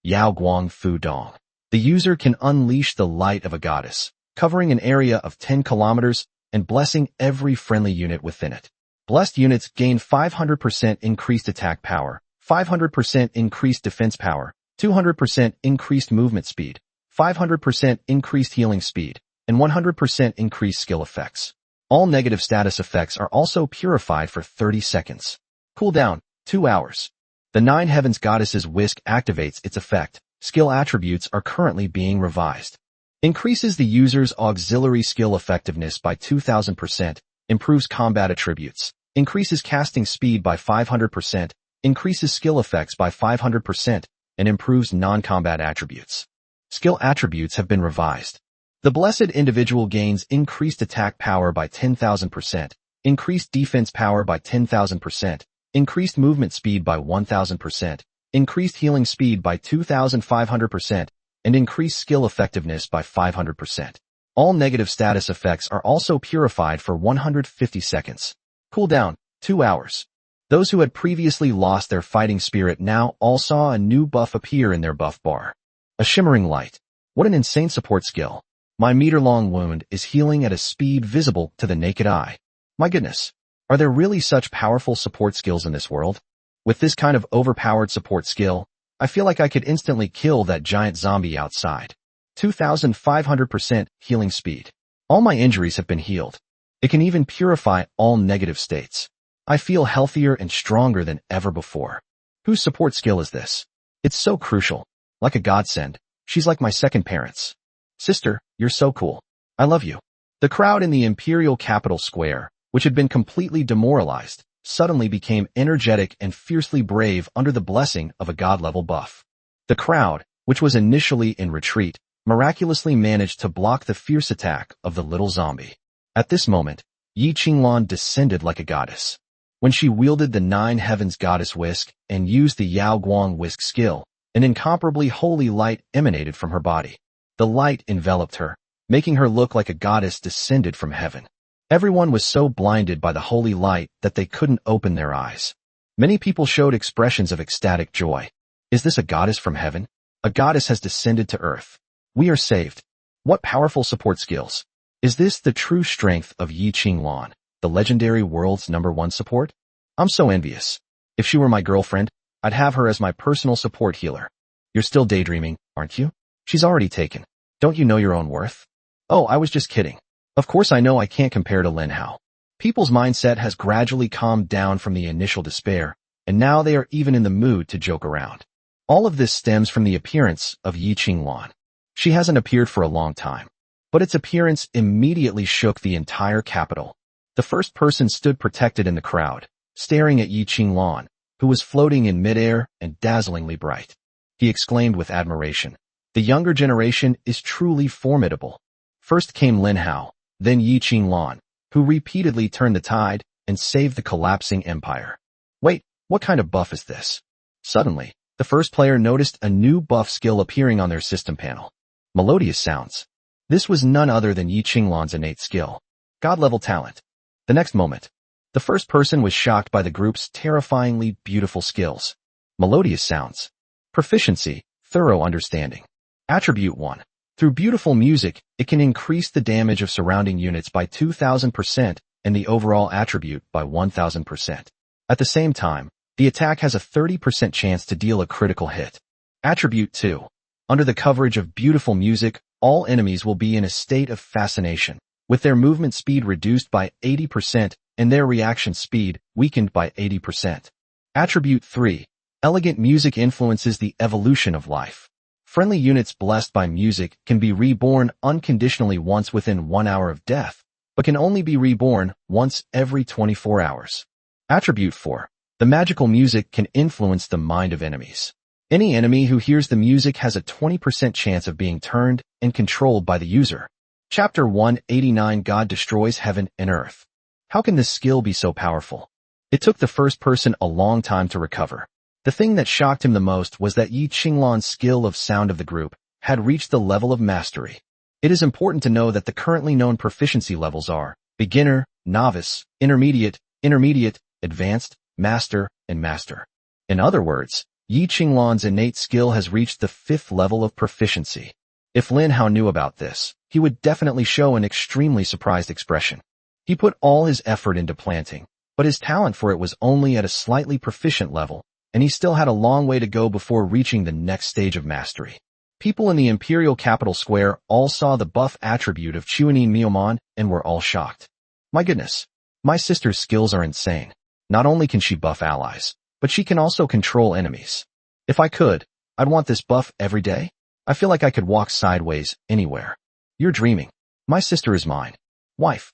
Yao Guang Fu Dong. The user can unleash the light of a goddess, covering an area of 10 kilometers and blessing every friendly unit within it. Blessed units gain 500% increased attack power, 500% increased defense power, 200% increased movement speed, 500% increased healing speed, and 100% increased skill effects. All negative status effects are also purified for 30 seconds. Cooldown, 2 hours. The Nine Heavens Goddess's Whisk activates its effect. Skill attributes are currently being revised. Increases the user's auxiliary skill effectiveness by 2000%, improves combat attributes, increases casting speed by 500%, increases skill effects by 500%, and improves non-combat attributes. Skill attributes have been revised. The blessed individual gains increased attack power by 10,000%, increased defense power by 10,000%, increased movement speed by 1,000%, increased healing speed by 2,500%, and increased skill effectiveness by 500%. All negative status effects are also purified for 150 seconds. Cooldown, 2 hours. Those who had previously lost their fighting spirit now all saw a new buff appear in their buff bar. A shimmering light. What an insane support skill. My meter-long wound is healing at a speed visible to the naked eye. My goodness, are there really such powerful support skills in this world? With this kind of overpowered support skill, I feel like I could instantly kill that giant zombie outside. 2,500% healing speed. All my injuries have been healed. It can even purify all negative states. I feel healthier and stronger than ever before. Whose support skill is this? It's so crucial. Like a godsend. She's like my second parents. Sister, you're so cool. I love you. The crowd in the Imperial Capital Square, which had been completely demoralized, suddenly became energetic and fiercely brave under the blessing of a god-level buff. The crowd, which was initially in retreat, miraculously managed to block the fierce attack of the little zombie. At this moment, Yi Qinglan descended like a goddess. When she wielded the Nine Heavens Goddess Whisk and used the Yao Guang Whisk skill, an incomparably holy light emanated from her body. The light enveloped her, making her look like a goddess descended from heaven. Everyone was so blinded by the holy light that they couldn't open their eyes. Many people showed expressions of ecstatic joy. Is this a goddess from heaven? A goddess has descended to earth. We are saved. What powerful support skills. Is this the true strength of Yi Qinglan, the legendary world's #1 support? I'm so envious. If she were my girlfriend, I'd have her as my personal support healer. You're still daydreaming, aren't you? She's already taken. Don't you know your own worth? Oh, I was just kidding. Of course I know I can't compare to Lin Hao. People's mindset has gradually calmed down from the initial despair, and now they are even in the mood to joke around. All of this stems from the appearance of Yi Qinglan. She hasn't appeared for a long time, but its appearance immediately shook the entire capital. The first person stood protected in the crowd, staring at Yi Qinglan, who was floating in midair and dazzlingly bright. He exclaimed with admiration, "The younger generation is truly formidable." First came Lin Hao, then Yi Qinglan, who repeatedly turned the tide and saved the collapsing empire. Wait, what kind of buff is this? Suddenly, the first player noticed a new buff skill appearing on their system panel. Melodious sounds. This was none other than Yi Qinglan's innate skill. God-level talent. The next moment, The first person was shocked by the group's terrifyingly beautiful skills. Melodious sounds. Proficiency, thorough understanding. Attribute 1. Through beautiful music, it can increase the damage of surrounding units by 2,000% and the overall attribute by 1,000%. At the same time, the attack has a 30% chance to deal a critical hit. Attribute 2. Under the coverage of beautiful music, all enemies will be in a state of fascination, with their movement speed reduced by 80% and their reaction speed weakened by 80%. Attribute 3. Elegant music influences the evolution of life. Friendly units blessed by music can be reborn unconditionally once within 1 hour of death, but can only be reborn once every 24 hours. Attribute 4. The magical music can influence the mind of enemies. Any enemy who hears the music has a 20% chance of being turned and controlled by the user. Chapter 189 God destroys heaven and earth. How can this skill be so powerful? It took the first person a long time to recover. The thing that shocked him the most was that Yi Qinglan's skill of sound of the group had reached the level of mastery. It is important to know that the currently known proficiency levels are beginner, novice, intermediate, advanced, master, and master. In other words, Yi Qinglan's innate skill has reached the 5th level of proficiency. If Lin Hao knew about this, he would definitely show an extremely surprised expression. He put all his effort into planting, but his talent for it was only at a slightly proficient level, and he still had a long way to go before reaching the next stage of mastery. People in the Imperial Capital Square all saw the buff attribute of Chuanin Miomon and were all shocked. My goodness, my sister's skills are insane. Not only can she buff allies, but she can also control enemies. If I could, I'd want this buff every day. I feel like I could walk sideways anywhere. You're dreaming. My sister is mine. Wife.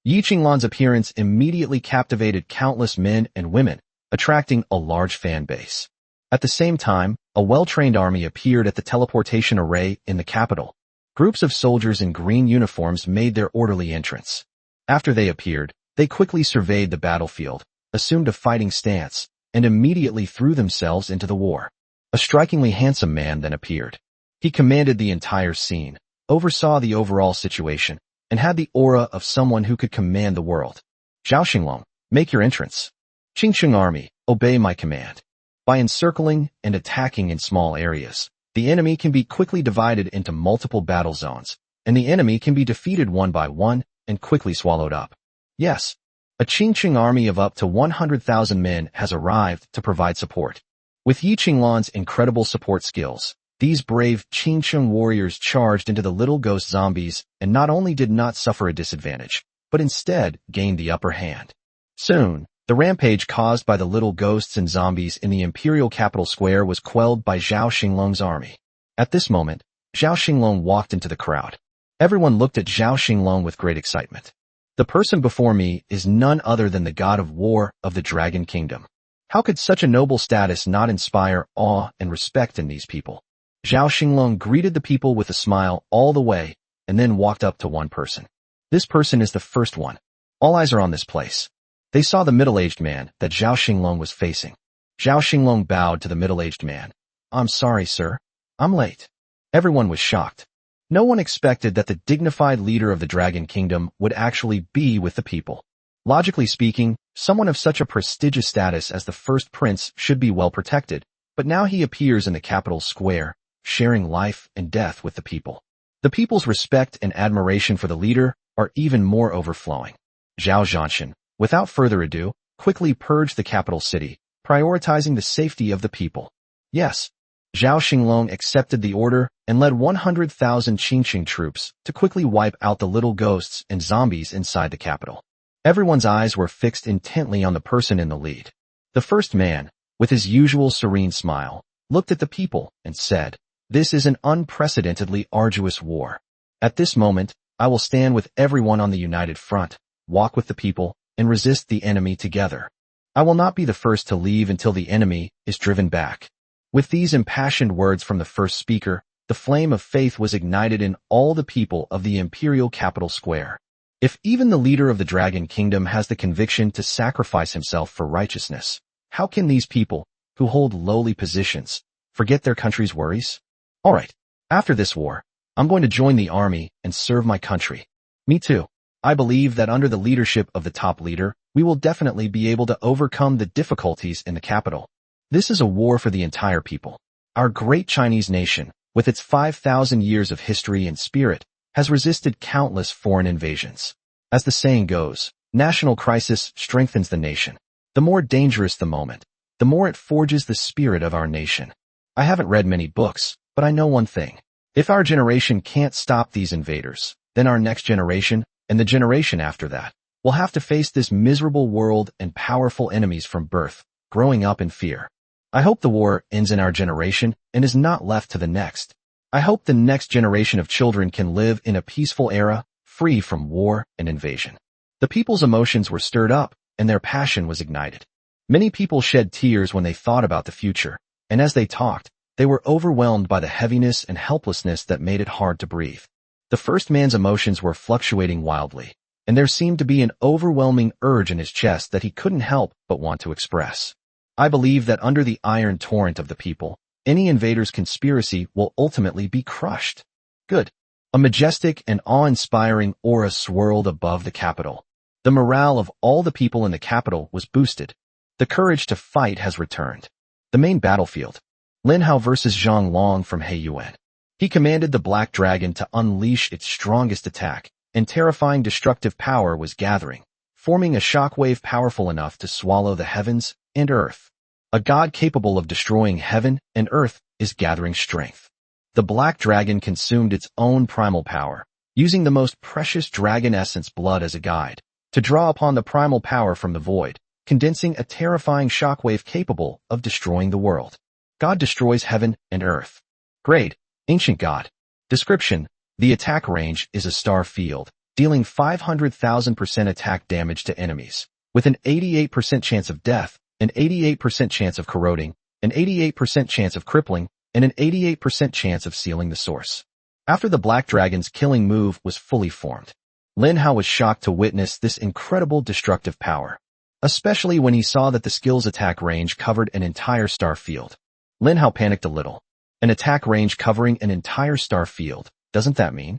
Yi Qinglan's appearance immediately captivated countless men and women, attracting a large fan base. At the same time, a well-trained army appeared at the teleportation array in the capital. Groups of soldiers in green uniforms made their orderly entrance. After they appeared, they quickly surveyed the battlefield, assumed a fighting stance, and immediately threw themselves into the war. A strikingly handsome man then appeared. He commanded the entire scene, oversaw the overall situation, and had the aura of someone who could command the world. Zhao Xinglong, make your entrance. Qingsheng Army, obey my command. By encircling and attacking in small areas, the enemy can be quickly divided into multiple battle zones, and the enemy can be defeated one by one and quickly swallowed up. Yes, a Qingsheng army of up to 100,000 men has arrived to provide support. With Yi Qinglan's incredible support skills, these brave Qingsheng warriors charged into the little ghost zombies and not only did not suffer a disadvantage, but instead gained the upper hand. Soon, the rampage caused by the little ghosts and zombies in the Imperial Capital Square was quelled by Zhao Xinglong's army. At this moment, Zhao Xinglong walked into the crowd. Everyone looked at Zhao Xinglong with great excitement. The person before me is none other than the god of war of the Dragon Kingdom. How could such a noble status not inspire awe and respect in these people? Zhao Xinglong greeted the people with a smile all the way and then walked up to one person. This person is the first one. All eyes are on this place. They saw the middle-aged man that Zhao Xinglong was facing. Zhao Xinglong bowed to the middle-aged man. I'm sorry, sir. I'm late. Everyone was shocked. No one expected that the dignified leader of the Dragon Kingdom would actually be with the people. Logically speaking, someone of such a prestigious status as the first prince should be well protected, but now he appears in the capital square, sharing life and death with the people. The people's respect and admiration for the leader are even more overflowing. Zhao Zhanshan, without further ado, quickly purged the capital city, prioritizing the safety of the people. Yes, Zhao Xinglong accepted the order and led 100,000 Qingsheng troops to quickly wipe out the little ghosts and zombies inside the capital. Everyone's eyes were fixed intently on the person in the lead. The first man, with his usual serene smile, looked at the people and said, "This is an unprecedentedly arduous war. At this moment, I will stand with everyone on the united front, walk with the people, and resist the enemy together. I will not be the first to leave until the enemy is driven back." With these impassioned words from the first speaker, the flame of faith was ignited in all the people of the Imperial Capital Square. If even the leader of the Dragon Kingdom has the conviction to sacrifice himself for righteousness, how can these people, who hold lowly positions, forget their country's worries? Alright, after this war, I'm going to join the army and serve my country. Me too. I believe that under the leadership of the top leader, we will definitely be able to overcome the difficulties in the capital. This is a war for the entire people. Our great Chinese nation, with its 5,000 years of history and spirit, has resisted countless foreign invasions. As the saying goes, national crisis strengthens the nation. The more dangerous the moment, the more it forges the spirit of our nation. I haven't read many books, but I know one thing. If our generation can't stop these invaders, then our next generation, and the generation after that, will have to face this miserable world and powerful enemies from birth, growing up in fear. I hope the war ends in our generation and is not left to the next. I hope the next generation of children can live in a peaceful era, free from war and invasion. The people's emotions were stirred up, and their passion was ignited. Many people shed tears when they thought about the future, and as they talked, they were overwhelmed by the heaviness and helplessness that made it hard to breathe. The first man's emotions were fluctuating wildly, and there seemed to be an overwhelming urge in his chest that he couldn't help but want to express. I believe that under the iron torrent of the people, any invader's conspiracy will ultimately be crushed. Good. A majestic and awe-inspiring aura swirled above the capital. The morale of all the people in the capital was boosted. The courage to fight has returned. The main battlefield. Lin Hao versus Zhang Long from Heiyuan. He commanded the Black Dragon to unleash its strongest attack, and terrifying destructive power was gathering, forming a shockwave powerful enough to swallow the heavens and earth. A god capable of destroying heaven and earth is gathering strength. The Black Dragon consumed its own primal power, using the most precious dragon essence blood as a guide, to draw upon the primal power from the void, condensing a terrifying shockwave capable of destroying the world. God destroys heaven and earth. Grade: Ancient God. Description: the attack range is a star field, dealing 500,000% attack damage to enemies, with an 88% chance of death, an 88% chance of corroding, an 88% chance of crippling, and an 88% chance of sealing the source. After the Black Dragon's killing move was fully formed, Lin Hao was shocked to witness this incredible destructive power, especially when he saw that the skill's attack range covered an entire star field. Lin Hao panicked a little. An attack range covering an entire star field, doesn't that mean?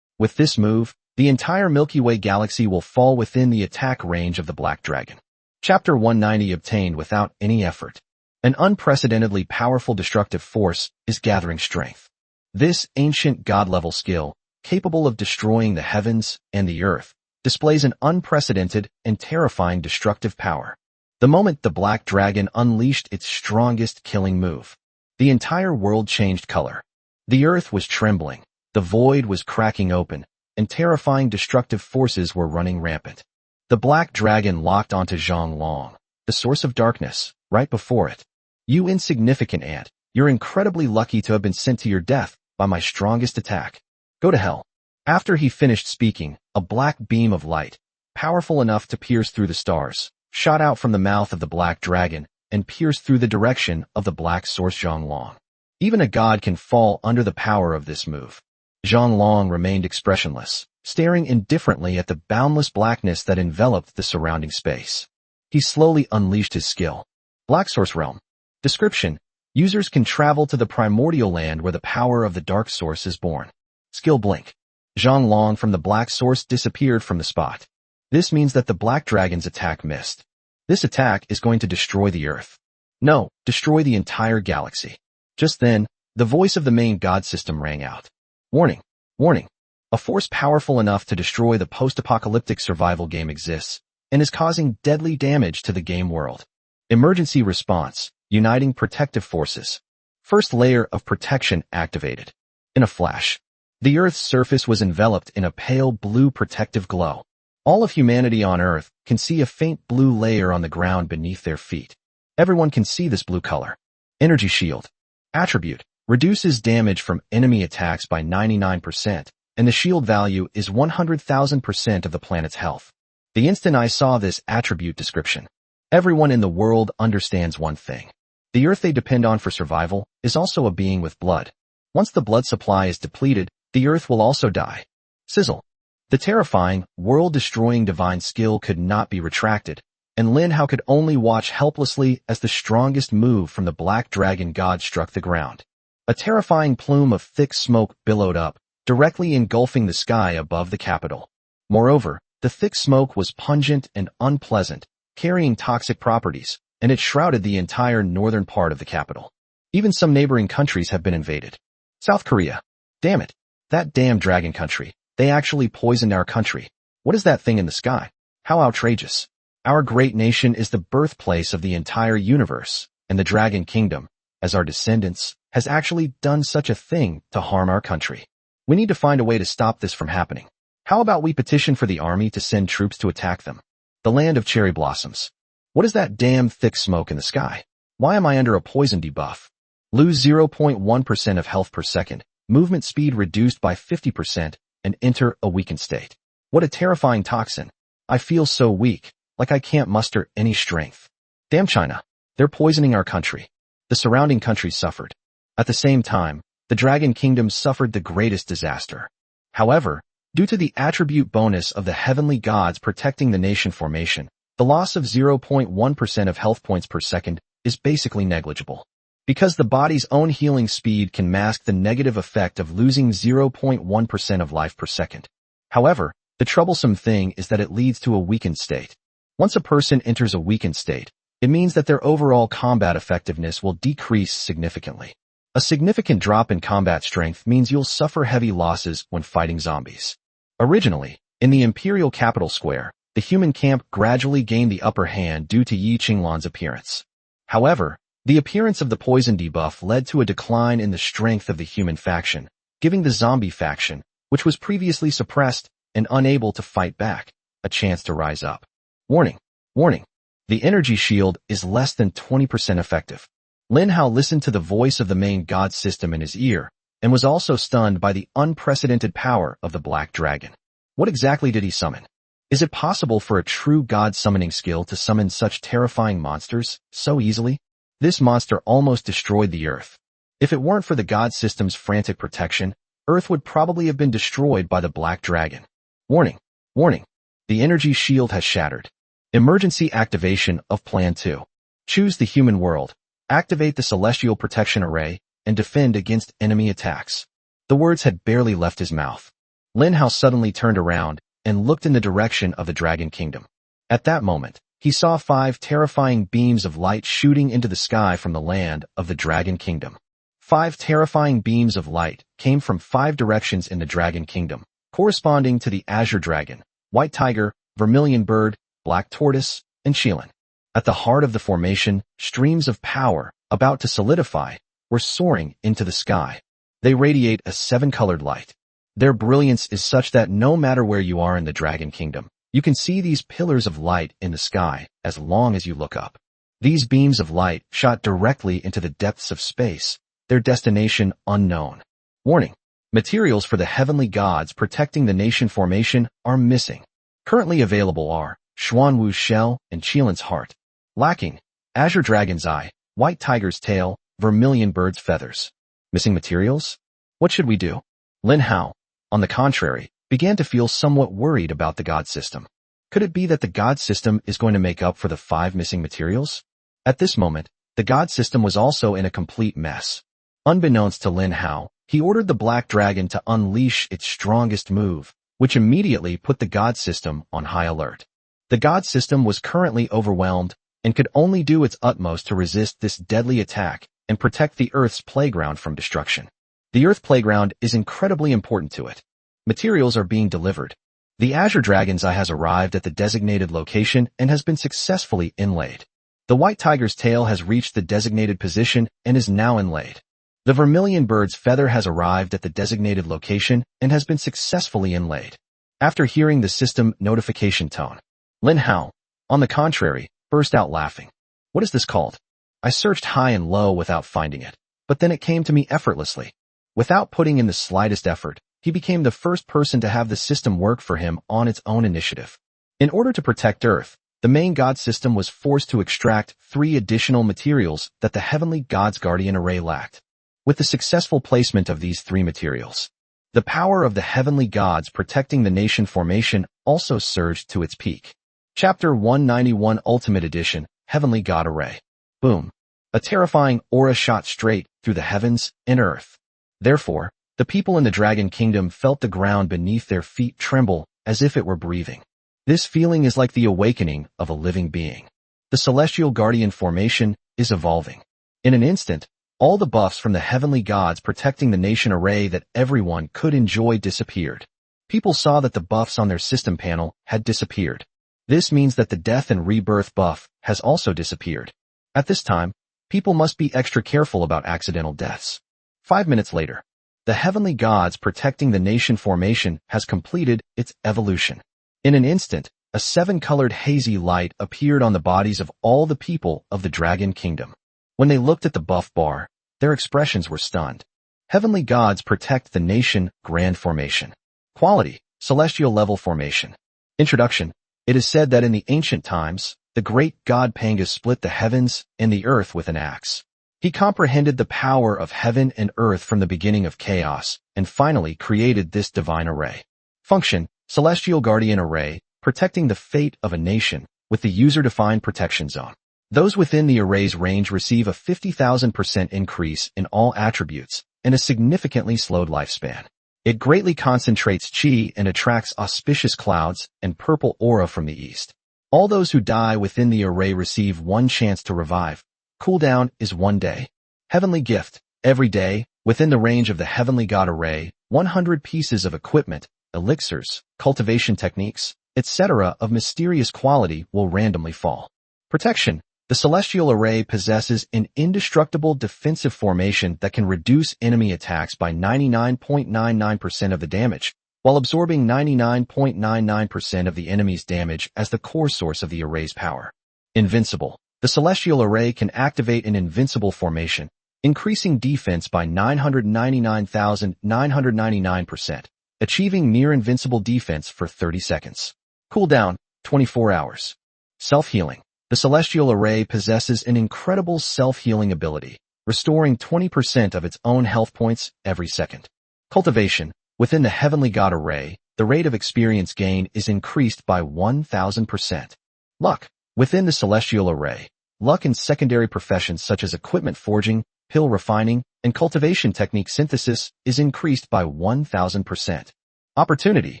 With this move, the entire Milky Way galaxy will fall within the attack range of the Black Dragon. Chapter 190 obtained without any effort. An unprecedentedly powerful destructive force is gathering strength. This ancient god-level skill, capable of destroying the heavens and the earth, displays an unprecedented and terrifying destructive power. The moment the Black Dragon unleashed its strongest killing move, the entire world changed color. The earth was trembling, the void was cracking open, and terrifying destructive forces were running rampant. The Black Dragon locked onto Zhang Long, the source of darkness, right before it. You insignificant ant, you're incredibly lucky to have been sent to your death by my strongest attack. Go to hell. After he finished speaking, a black beam of light, powerful enough to pierce through the stars, shot out from the mouth of the Black Dragon and pierced through the direction of the black source Zhang Long. Even a god can fall under the power of this move. Zhang Long remained expressionless, staring indifferently at the boundless blackness that enveloped the surrounding space. He slowly unleashed his skill. Black Source Realm. Description: users can travel to the primordial land where the power of the Dark Source is born. Skill Blink. Zhang Long from the Black Source disappeared from the spot. This means that the Black Dragon's attack missed. This attack is going to destroy the Earth. No, destroy the entire galaxy. Just then, the voice of the main god system rang out. Warning! Warning! A force powerful enough to destroy the post-apocalyptic survival game exists, and is causing deadly damage to the game world. Emergency response, uniting protective forces. First layer of protection activated. In a flash, the Earth's surface was enveloped in a pale blue protective glow. All of humanity on Earth can see a faint blue layer on the ground beneath their feet. Everyone can see this blue color. Energy Shield. Attribute: reduces damage from enemy attacks by 99%, and the shield value is 100,000% of the planet's health. The instant I saw this attribute description, everyone in the world understands one thing. The Earth they depend on for survival is also a being with blood. Once the blood supply is depleted, the Earth will also die. Sizzle. The terrifying, world-destroying divine skill could not be retracted, and Lin Hao could only watch helplessly as the strongest move from the Black Dragon god struck the ground. A terrifying plume of thick smoke billowed up, directly engulfing the sky above the capital. Moreover, The thick smoke was pungent and unpleasant, carrying toxic properties, and it shrouded the entire northern part of the capital. Even some neighboring countries have been invaded. South Korea. Damn it. That damn dragon country. They actually poisoned our country. What is that thing in the sky? How outrageous. Our great nation is the birthplace of the entire universe, and the Dragon Kingdom, as our descendants, has actually done such a thing to harm our country. We need to find a way to stop this from happening. How about we petition for the army to send troops to attack them? The land of cherry blossoms. What is that damn thick smoke in the sky? Why am I under a poison debuff? Lose 0.1% of health per second, movement speed reduced by 50%, and enter a weakened state. What a terrifying toxin. I feel so weak, like I can't muster any strength. Damn China. They're poisoning our country. The surrounding countries suffered. At the same time, the Dragon Kingdom suffered the greatest disaster. However, due to the attribute bonus of the heavenly gods protecting the nation formation, the loss of 0.1% of health points per second is basically negligible. Because the body's own healing speed can mask the negative effect of losing 0.1% of life per second. However, the troublesome thing is that it leads to a weakened state. Once a person enters a weakened state, it means that their overall combat effectiveness will decrease significantly. A significant drop in combat strength means you'll suffer heavy losses when fighting zombies. Originally, in the Imperial Capital Square, the human camp gradually gained the upper hand due to Yi Qinglan's appearance. However, the appearance of the poison debuff led to a decline in the strength of the human faction, giving the zombie faction, which was previously suppressed and unable to fight back, a chance to rise up. Warning! Warning! The energy shield is less than 20% effective. Lin Hao listened to the voice of the main god system in his ear, and was also stunned by the unprecedented power of the Black Dragon. What exactly did he summon? Is it possible for a true god summoning skill to summon such terrifying monsters so easily? This monster almost destroyed the Earth. If it weren't for the god system's frantic protection, Earth would probably have been destroyed by the Black Dragon. Warning! Warning! The energy shield has shattered. Emergency activation of Plan 2. Choose the human world. Activate the Celestial Protection Array, and defend against enemy attacks. The words had barely left his mouth. Lin Hao suddenly turned around and looked in the direction of the Dragon Kingdom. At that moment, he saw 5 terrifying beams of light shooting into the sky from the land of the Dragon Kingdom. 5 terrifying beams of light came from 5 directions in the Dragon Kingdom, corresponding to the Azure Dragon, White Tiger, Vermilion Bird, Black Tortoise, and Shilin. At the heart of the formation, streams of power, about to solidify, were soaring into the sky. They radiate a 7-colored light. Their brilliance is such that no matter where you are in the Dragon Kingdom, you can see these pillars of light in the sky as long as you look up. These beams of light shot directly into the depths of space, their destination unknown. Warning! Materials for the heavenly gods protecting the nation formation are missing. Currently available are Xuanwu's shell and Qilin's heart. Lacking: Azure Dragon's eye, White Tiger's tail, Vermilion Bird's feathers. Missing materials? What should we do? Lin Hao, on the contrary, began to feel somewhat worried about the god system. Could it be that the god system is going to make up for the 5 missing materials? At this moment, the god system was also in a complete mess. Unbeknownst to Lin Hao, he ordered the Black Dragon to unleash its strongest move, which immediately put the god system on high alert. The god system was currently overwhelmed and could only do its utmost to resist this deadly attack and protect the Earth's playground from destruction. The Earth playground is incredibly important to it. Materials are being delivered. The Azure Dragon's eye has arrived at the designated location and has been successfully inlaid. The White Tiger's tail has reached the designated position and is now inlaid. The Vermilion Bird's feather has arrived at the designated location and has been successfully inlaid. After hearing the system notification tone, Lin Hao, on the contrary, burst out laughing. What is this called? I searched high and low without finding it, but then it came to me effortlessly. Without putting in the slightest effort, he became the first person to have the system work for him on its own initiative. In order to protect Earth, the main god system was forced to extract 3 additional materials that the Heavenly God's Guardian Array lacked. With the successful placement of these 3 materials, the power of the heavenly gods protecting the nation formation also surged to its peak. Chapter 191 Ultimate Edition, Heavenly God Array. Boom. A terrifying aura shot straight through the heavens and earth. Therefore, the people in the Dragon Kingdom felt the ground beneath their feet tremble as if it were breathing. This feeling is like the awakening of a living being. The celestial guardian formation is evolving. In an instant, all the buffs from the heavenly gods protecting the nation array that everyone could enjoy disappeared. People saw that the buffs on their system panel had disappeared. This means that the death and rebirth buff has also disappeared. At this time, people must be extra careful about accidental deaths. 5 minutes later, the heavenly gods protecting the nation formation has completed its evolution. In an instant, a 7-colored hazy light appeared on the bodies of all the people of the Dragon Kingdom. When they looked at the buff bar, their expressions were stunned. Heavenly gods protect the nation grand formation. Quality, celestial level formation. Introduction. It is said that in the ancient times, the great god Pangus split the heavens and the earth with an axe. He comprehended the power of heaven and earth from the beginning of chaos, and finally created this divine array. Function, Celestial Guardian Array, protecting the fate of a nation, with the user-defined protection zone. Those within the array's range receive a 50,000% increase in all attributes, and a significantly slowed lifespan. It greatly concentrates chi and attracts auspicious clouds and purple aura from the east. All those who die within the array receive 1 chance to revive. Cooldown is 1 day. Heavenly Gift. Every day, within the range of the Heavenly God Array, 100 pieces of equipment, elixirs, cultivation techniques, etc. of mysterious quality will randomly fall. Protection. The Celestial Array possesses an indestructible defensive formation that can reduce enemy attacks by 99.99% of the damage, while absorbing 99.99% of the enemy's damage as the core source of the array's power. Invincible. The Celestial Array can activate an invincible formation, increasing defense by 999,999%, achieving near-invincible defense for 30 seconds. Cooldown, 24 hours. Self-healing. The Celestial Array possesses an incredible self-healing ability, restoring 20% of its own health points every second. Cultivation. Within the Heavenly God Array, the rate of experience gain is increased by 1,000%. Luck. Within the Celestial Array, luck in secondary professions such as equipment forging, pill refining, and cultivation technique synthesis is increased by 1,000%. Opportunity.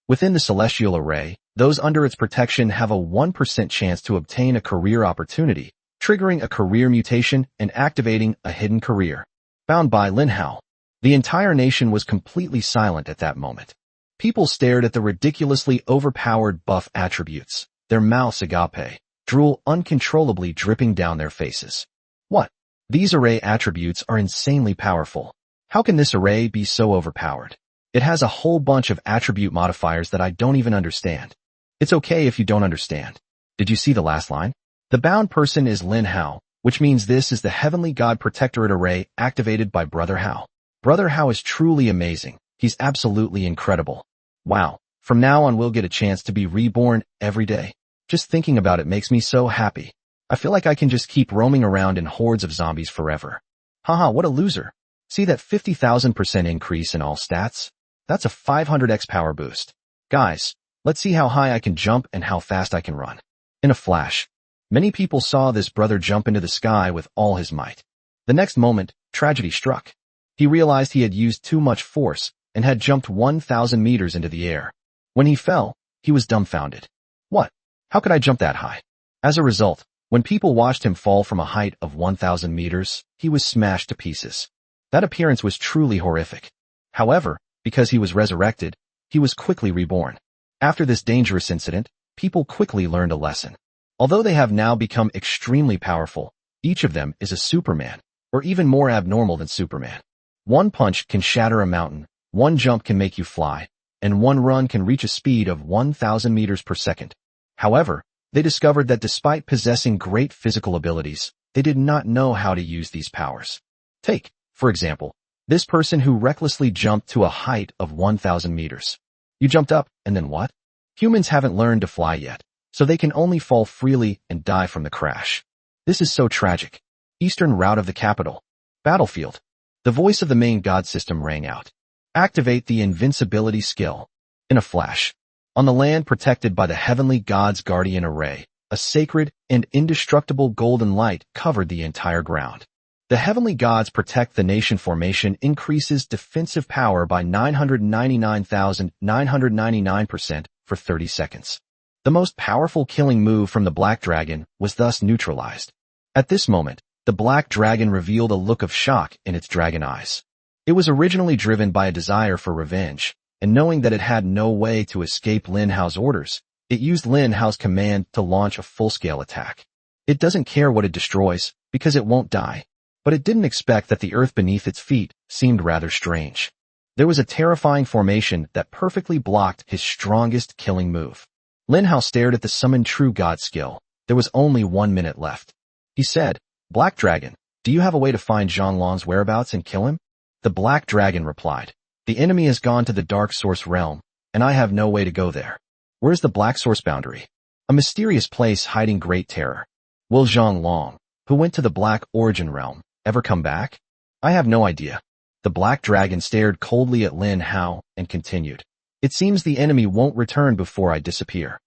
Within the Celestial Array, those under its protection have a 1% chance to obtain a career opportunity, triggering a career mutation and activating a hidden career. Bound by Lin Hao. The entire nation was completely silent at that moment. People stared at the ridiculously overpowered buff attributes, their mouths agape, drool uncontrollably dripping down their faces. What? These array attributes are insanely powerful. How can this array be so overpowered? It has a whole bunch of attribute modifiers that I don't even understand. It's okay if you don't understand. Did you see the last line? The bound person is Lin Hao, which means this is the Heavenly God Protectorate Array activated by Brother Hao. Brother Hao is truly amazing. He's absolutely incredible. Wow. From now on we'll get a chance to be reborn every day. Just thinking about it makes me so happy. I feel like I can just keep roaming around in hordes of zombies forever. Haha, what a loser. See that 50,000% increase in all stats? That's a 500x power boost. Guys, let's see how high I can jump and how fast I can run. In a flash, many people saw this brother jump into the sky with all his might. The next moment, tragedy struck. He realized he had used too much force and had jumped 1,000 meters into the air. When he fell, he was dumbfounded. What? How could I jump that high? As a result, when people watched him fall from a height of 1,000 meters, he was smashed to pieces. That appearance was truly horrific. However, because he was resurrected, he was quickly reborn. After this dangerous incident, people quickly learned a lesson. Although they have now become extremely powerful, each of them is a Superman, or even more abnormal than Superman. One punch can shatter a mountain, one jump can make you fly, and one run can reach a speed of 1,000 meters per second. However, they discovered that despite possessing great physical abilities, they did not know how to use these powers. Take, for example, this person who recklessly jumped to a height of 1,000 meters. You jumped up, and then what? Humans haven't learned to fly yet, so they can only fall freely and die from the crash. This is so tragic. Eastern route of the capital. Battlefield. The voice of the main god system rang out. Activate the invincibility skill. In a flash. On the land protected by the Heavenly God's Guardian Array, a sacred and indestructible golden light covered the entire ground. The Heavenly Gods Protect the Nation formation increases defensive power by 999,999% for 30 seconds. The most powerful killing move from the Black Dragon was thus neutralized. At this moment, the Black Dragon revealed a look of shock in its dragon eyes. It was originally driven by a desire for revenge, and knowing that it had no way to escape Lin Hao's orders, it used Lin Hao's command to launch a full-scale attack. It doesn't care what it destroys, because it won't die. But it didn't expect that the earth beneath its feet seemed rather strange. There was a terrifying formation that perfectly blocked his strongest killing move. Lin Hao stared at the summoned True God skill. There was only 1 minute left. He said, "Black Dragon, do you have a way to find Zhonglong's whereabouts and kill him?" The Black Dragon replied, "The enemy has gone to the Dark Source realm, and I have no way to go there." "Where's the Black Source boundary?" "A mysterious place hiding great terror." "Will Zhonglong, who went to the Black Origin realm, ever come back?" "I have no idea." The Black Dragon stared coldly at Lin Hao and continued, "It seems the enemy won't return before I disappear."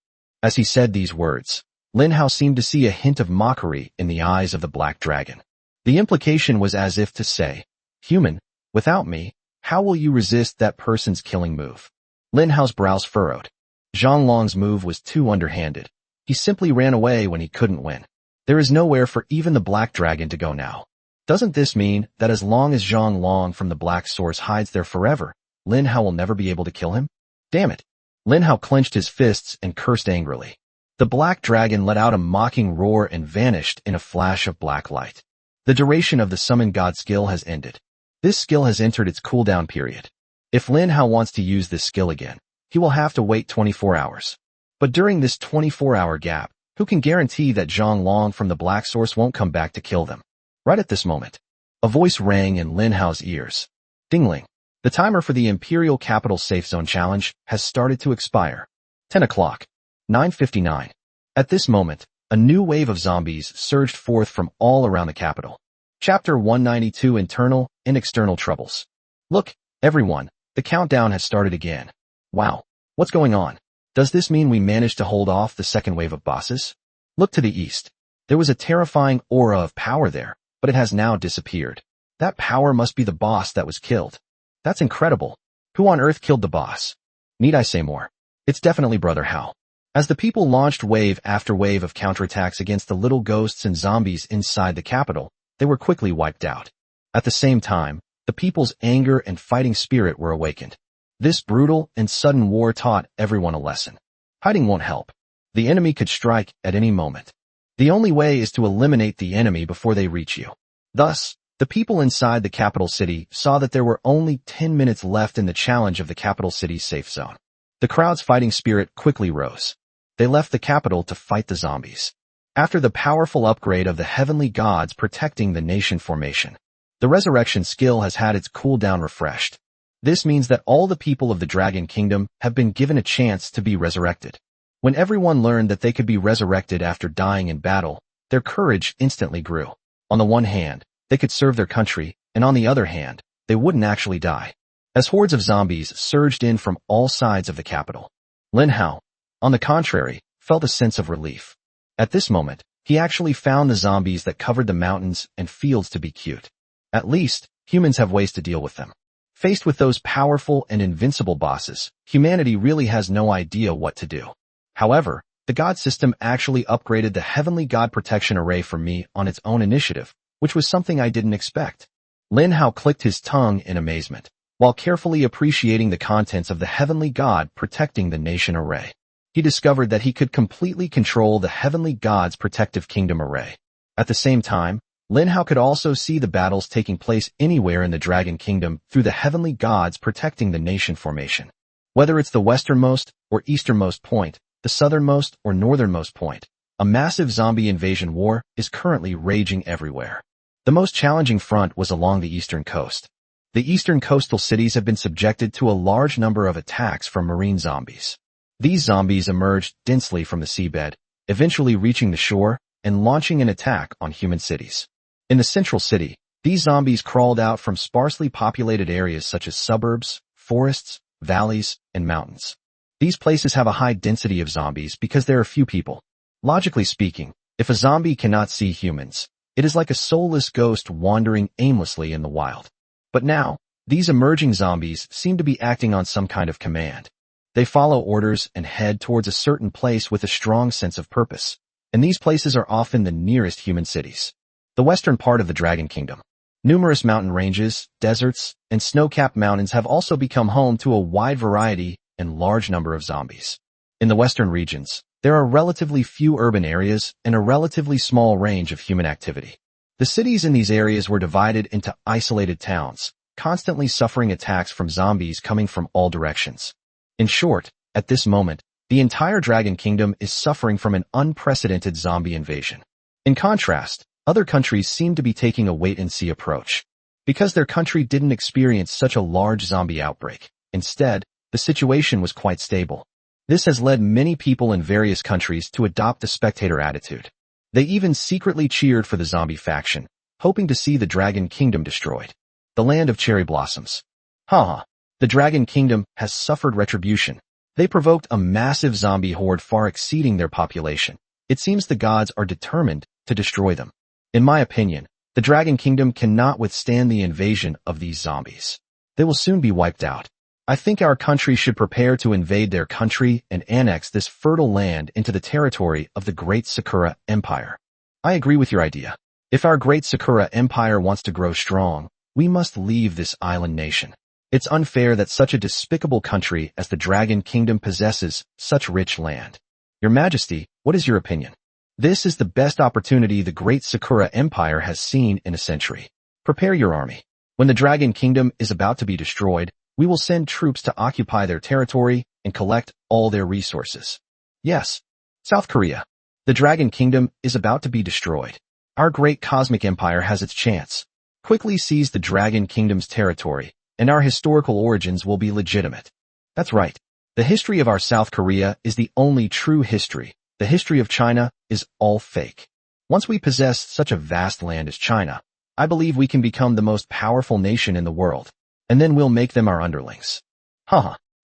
As he said these words, Lin Hao seemed to see a hint of mockery in the eyes of the Black Dragon. The implication was as if to say, "Human, without me, how will you resist that person's killing move?" Lin Hao's brows furrowed. Zhonglong's move was too underhanded. He simply ran away when he couldn't win. There is nowhere for even the Black Dragon to go now. Doesn't this mean that as long as Zhonglong from the Black Source hides there forever, Lin Hao will never be able to kill him? Damn it! Lin Hao clenched his fists and cursed angrily. The Black Dragon let out a mocking roar and vanished in a flash of black light. The duration of the Summon God skill has ended. This skill has entered its cooldown period. If Lin Hao wants to use this skill again, he will have to wait 24 hours. But during this 24-hour gap, who can guarantee that Zhonglong from the Black Source won't come back to kill them? Right at this moment, a voice rang in Lin Hao's ears. Dingling. The timer for the Imperial Capital Safe Zone Challenge has started to expire. 10 o'clock. 9:59. At this moment, a new wave of zombies surged forth from all around the capital. Chapter 192 Internal and External Troubles. Look, everyone, the countdown has started again. Wow, what's going on? Does this mean we managed to hold off the second wave of bosses? Look to the east. There was a terrifying aura of power there, but it has now disappeared. That power must be the boss that was killed. That's incredible. Who on earth killed the boss? Need I say more? It's definitely Brother Hao. As the people launched wave after wave of counterattacks against the little ghosts and zombies inside the capital, they were quickly wiped out. At the same time, the people's anger and fighting spirit were awakened. This brutal and sudden war taught everyone a lesson. Hiding won't help. The enemy could strike at any moment. The only way is to eliminate the enemy before they reach you. Thus, the people inside the capital city saw that there were only 10 minutes left in the challenge of the capital city's safe zone. The crowd's fighting spirit quickly rose. They left the capital to fight the zombies. After the powerful upgrade of the heavenly gods protecting the nation formation, the resurrection skill has had its cooldown refreshed. This means that all the people of the Dragon Kingdom have been given a chance to be resurrected. When everyone learned that they could be resurrected after dying in battle, their courage instantly grew. On the one hand, they could serve their country, and on the other hand, they wouldn't actually die. As hordes of zombies surged in from all sides of the capital, Lin Hao, on the contrary, felt a sense of relief. At this moment, he actually found the zombies that covered the mountains and fields to be cute. At least, humans have ways to deal with them. Faced with those powerful and invincible bosses, humanity really has no idea what to do. However, the God system actually upgraded the Heavenly God Protection Array for me on its own initiative, which was something I didn't expect. Lin Hao clicked his tongue in amazement, while carefully appreciating the contents of the Heavenly God Protecting the Nation Array. He discovered that he could completely control the Heavenly God's Protective Kingdom Array. At the same time, Lin Hao could also see the battles taking place anywhere in the Dragon Kingdom through the Heavenly Gods Protecting the Nation formation. Whether it's the westernmost or easternmost point, the southernmost or northernmost point, a massive zombie invasion war is currently raging everywhere. The most challenging front was along the eastern coast. The eastern coastal cities have been subjected to a large number of attacks from marine zombies. These zombies emerged densely from the seabed, eventually reaching the shore and launching an attack on human cities. In the central city, these zombies crawled out from sparsely populated areas such as suburbs, forests, valleys, and mountains. These places have a high density of zombies because there are few people. Logically speaking, if a zombie cannot see humans, it is like a soulless ghost wandering aimlessly in the wild. But now, these emerging zombies seem to be acting on some kind of command. They follow orders and head towards a certain place with a strong sense of purpose, and these places are often the nearest human cities. The western part of the Dragon Kingdom. Numerous mountain ranges, deserts, and snow-capped mountains have also become home to a wide variety and large number of zombies. In the western regions, there are relatively few urban areas and a relatively small range of human activity. The cities in these areas were divided into isolated towns, constantly suffering attacks from zombies coming from all directions. In short, at this moment, the entire Dragon Kingdom is suffering from an unprecedented zombie invasion. In contrast, other countries seem to be taking a wait-and-see approach. Because their country didn't experience such a large zombie outbreak, instead, the situation was quite stable. This has led many people in various countries to adopt the spectator attitude. They even secretly cheered for the zombie faction, hoping to see the Dragon Kingdom destroyed. The land of cherry blossoms. The Dragon Kingdom has suffered retribution. They provoked a massive zombie horde far exceeding their population. It seems the gods are determined to destroy them. In my opinion, the Dragon Kingdom cannot withstand the invasion of these zombies. They will soon be wiped out. I think our country should prepare to invade their country and annex this fertile land into the territory of the Great Sakura Empire. I agree with your idea. If our Great Sakura Empire wants to grow strong, we must leave this island nation. It's unfair that such a despicable country as the Dragon Kingdom possesses such rich land. Your Majesty, what is your opinion? This is the best opportunity the Great Sakura Empire has seen in a century. Prepare your army. When the Dragon Kingdom is about to be destroyed, we will send troops to occupy their territory and collect all their resources. Yes, South Korea. The Dragon Kingdom is about to be destroyed. Our great cosmic empire has its chance. Quickly seize the Dragon Kingdom's territory, and our historical origins will be legitimate. That's right. The history of our South Korea is the only true history. The history of China is all fake. Once we possess such a vast land as China, I believe we can become the most powerful nation in the world, and then we'll make them our underlings.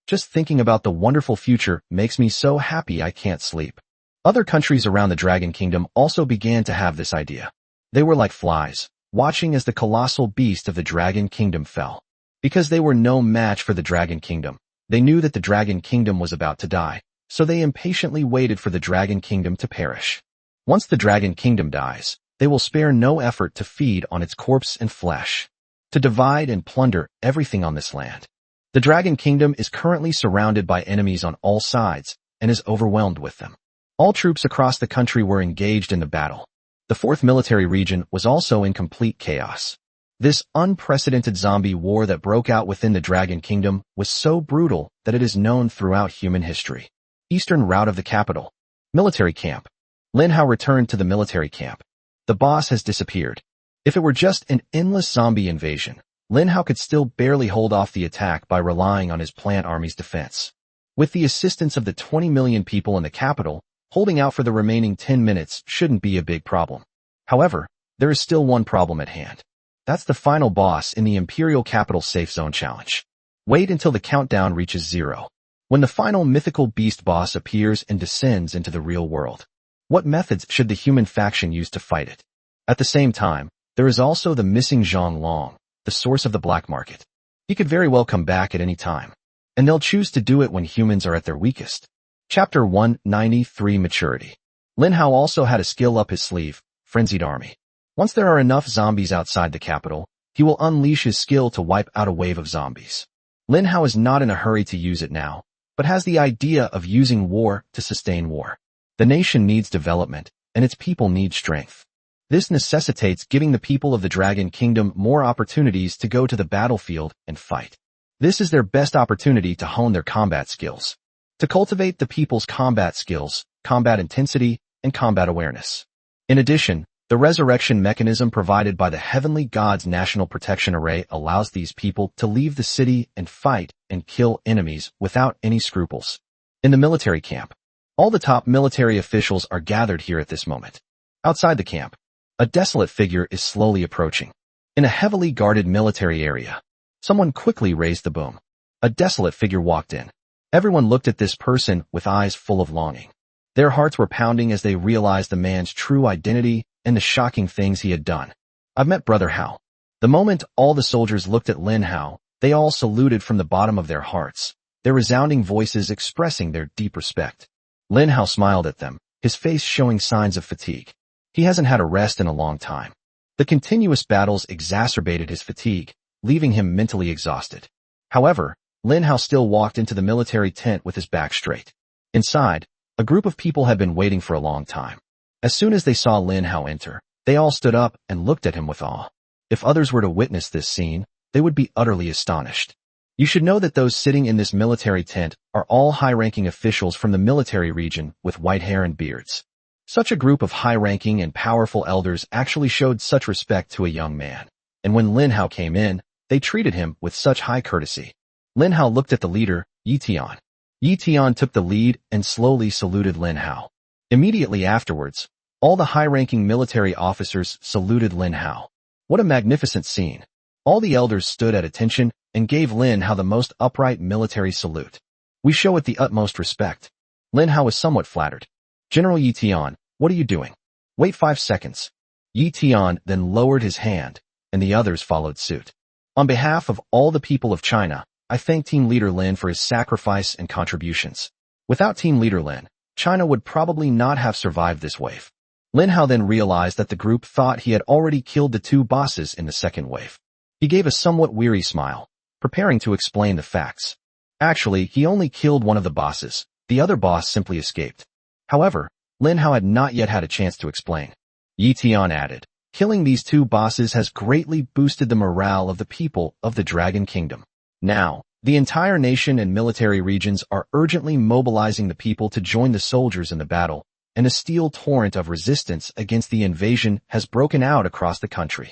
Just thinking about the wonderful future makes me so happy I can't sleep. Other countries around the Dragon Kingdom also began to have this idea. They were like flies, watching as the colossal beast of the Dragon Kingdom fell. Because they were no match for the Dragon Kingdom, they knew that the Dragon Kingdom was about to die, so they impatiently waited for the Dragon Kingdom to perish. Once the Dragon Kingdom dies, they will spare no effort to feed on its corpse and flesh, to divide and plunder everything on this land. The Dragon Kingdom is currently surrounded by enemies on all sides and is overwhelmed with them. All troops across the country were engaged in the battle. The fourth military region was also in complete chaos. This unprecedented zombie war that broke out within the Dragon Kingdom was so brutal that it is known throughout human history. Eastern route of the capital. Military camp. Lin Hao returned to the military camp. The boss has disappeared. If it were just an endless zombie invasion, Lin Hao could still barely hold off the attack by relying on his plant army's defense. With the assistance of the 20 million people in the capital, holding out for the remaining 10 minutes shouldn't be a big problem. However, there is still one problem at hand. That's the final boss in the Imperial Capital Safe Zone Challenge. Wait until the countdown reaches 0. When the final mythical beast boss appears and descends into the real world, what methods should the human faction use to fight it? At the same time, there is also the missing Zhang Long, the source of the black market. He could very well come back at any time, and they'll choose to do it when humans are at their weakest. Chapter 193 Maturity. Lin Hao also had a skill up his sleeve, Frenzied Army. Once there are enough zombies outside the capital, he will unleash his skill to wipe out a wave of zombies. Lin Hao is not in a hurry to use it now, but has the idea of using war to sustain war. The nation needs development, and its people need strength. This necessitates giving the people of the Dragon Kingdom more opportunities to go to the battlefield and fight. This is their best opportunity to hone their combat skills, to cultivate the people's combat skills, combat intensity, and combat awareness. In addition, the resurrection mechanism provided by the Heavenly God's National Protection Array allows these people to leave the city and fight and kill enemies without any scruples. In the military camp, all the top military officials are gathered here at this moment. Outside the camp, a desolate figure is slowly approaching. In a heavily guarded military area, someone quickly raised the boom. A desolate figure walked in. Everyone looked at this person with eyes full of longing. Their hearts were pounding as they realized the man's true identity and the shocking things he had done. I've met Brother Hao. The moment all the soldiers looked at Lin Hao, they all saluted from the bottom of their hearts. their resounding voices expressing their deep respect. Lin Hao smiled at them, his face showing signs of fatigue. He hasn't had a rest in a long time. The continuous battles exacerbated his fatigue, leaving him mentally exhausted. However, Lin Hao still walked into the military tent with his back straight. Inside, a group of people had been waiting for a long time. As soon as they saw Lin Hao enter, they all stood up and looked at him with awe. If others were to witness this scene, they would be utterly astonished. You should know that those sitting in this military tent are all high-ranking officials from the military region with white hair and beards. Such a group of high-ranking and powerful elders actually showed such respect to a young man. And when Lin Hao came in, they treated him with such high courtesy. Lin Hao looked at the leader, Yi Tian. Yi Tian took the lead and slowly saluted Lin Hao. Immediately afterwards, all the high-ranking military officers saluted Lin Hao. What a magnificent scene. All the elders stood at attention and gave Lin Hao the most upright military salute. We show it the utmost respect. Lin Hao was somewhat flattered. General Yi Tian, what are you doing? Wait 5 seconds. Yi Tian then lowered his hand, and the others followed suit. On behalf of all the people of China, I thank Team Leader Lin for his sacrifice and contributions. Without Team Leader Lin, China would probably not have survived this wave. Lin Hao then realized that the group thought he had already killed the 2 bosses in the second wave. He gave a somewhat weary smile, preparing to explain the facts. Actually, he only killed one of the bosses. The other boss simply escaped. However, Lin Hao had not yet had a chance to explain. Yi Tian added, killing these 2 bosses has greatly boosted the morale of the people of the Dragon Kingdom. Now, the entire nation and military regions are urgently mobilizing the people to join the soldiers in the battle, and a steel torrent of resistance against the invasion has broken out across the country.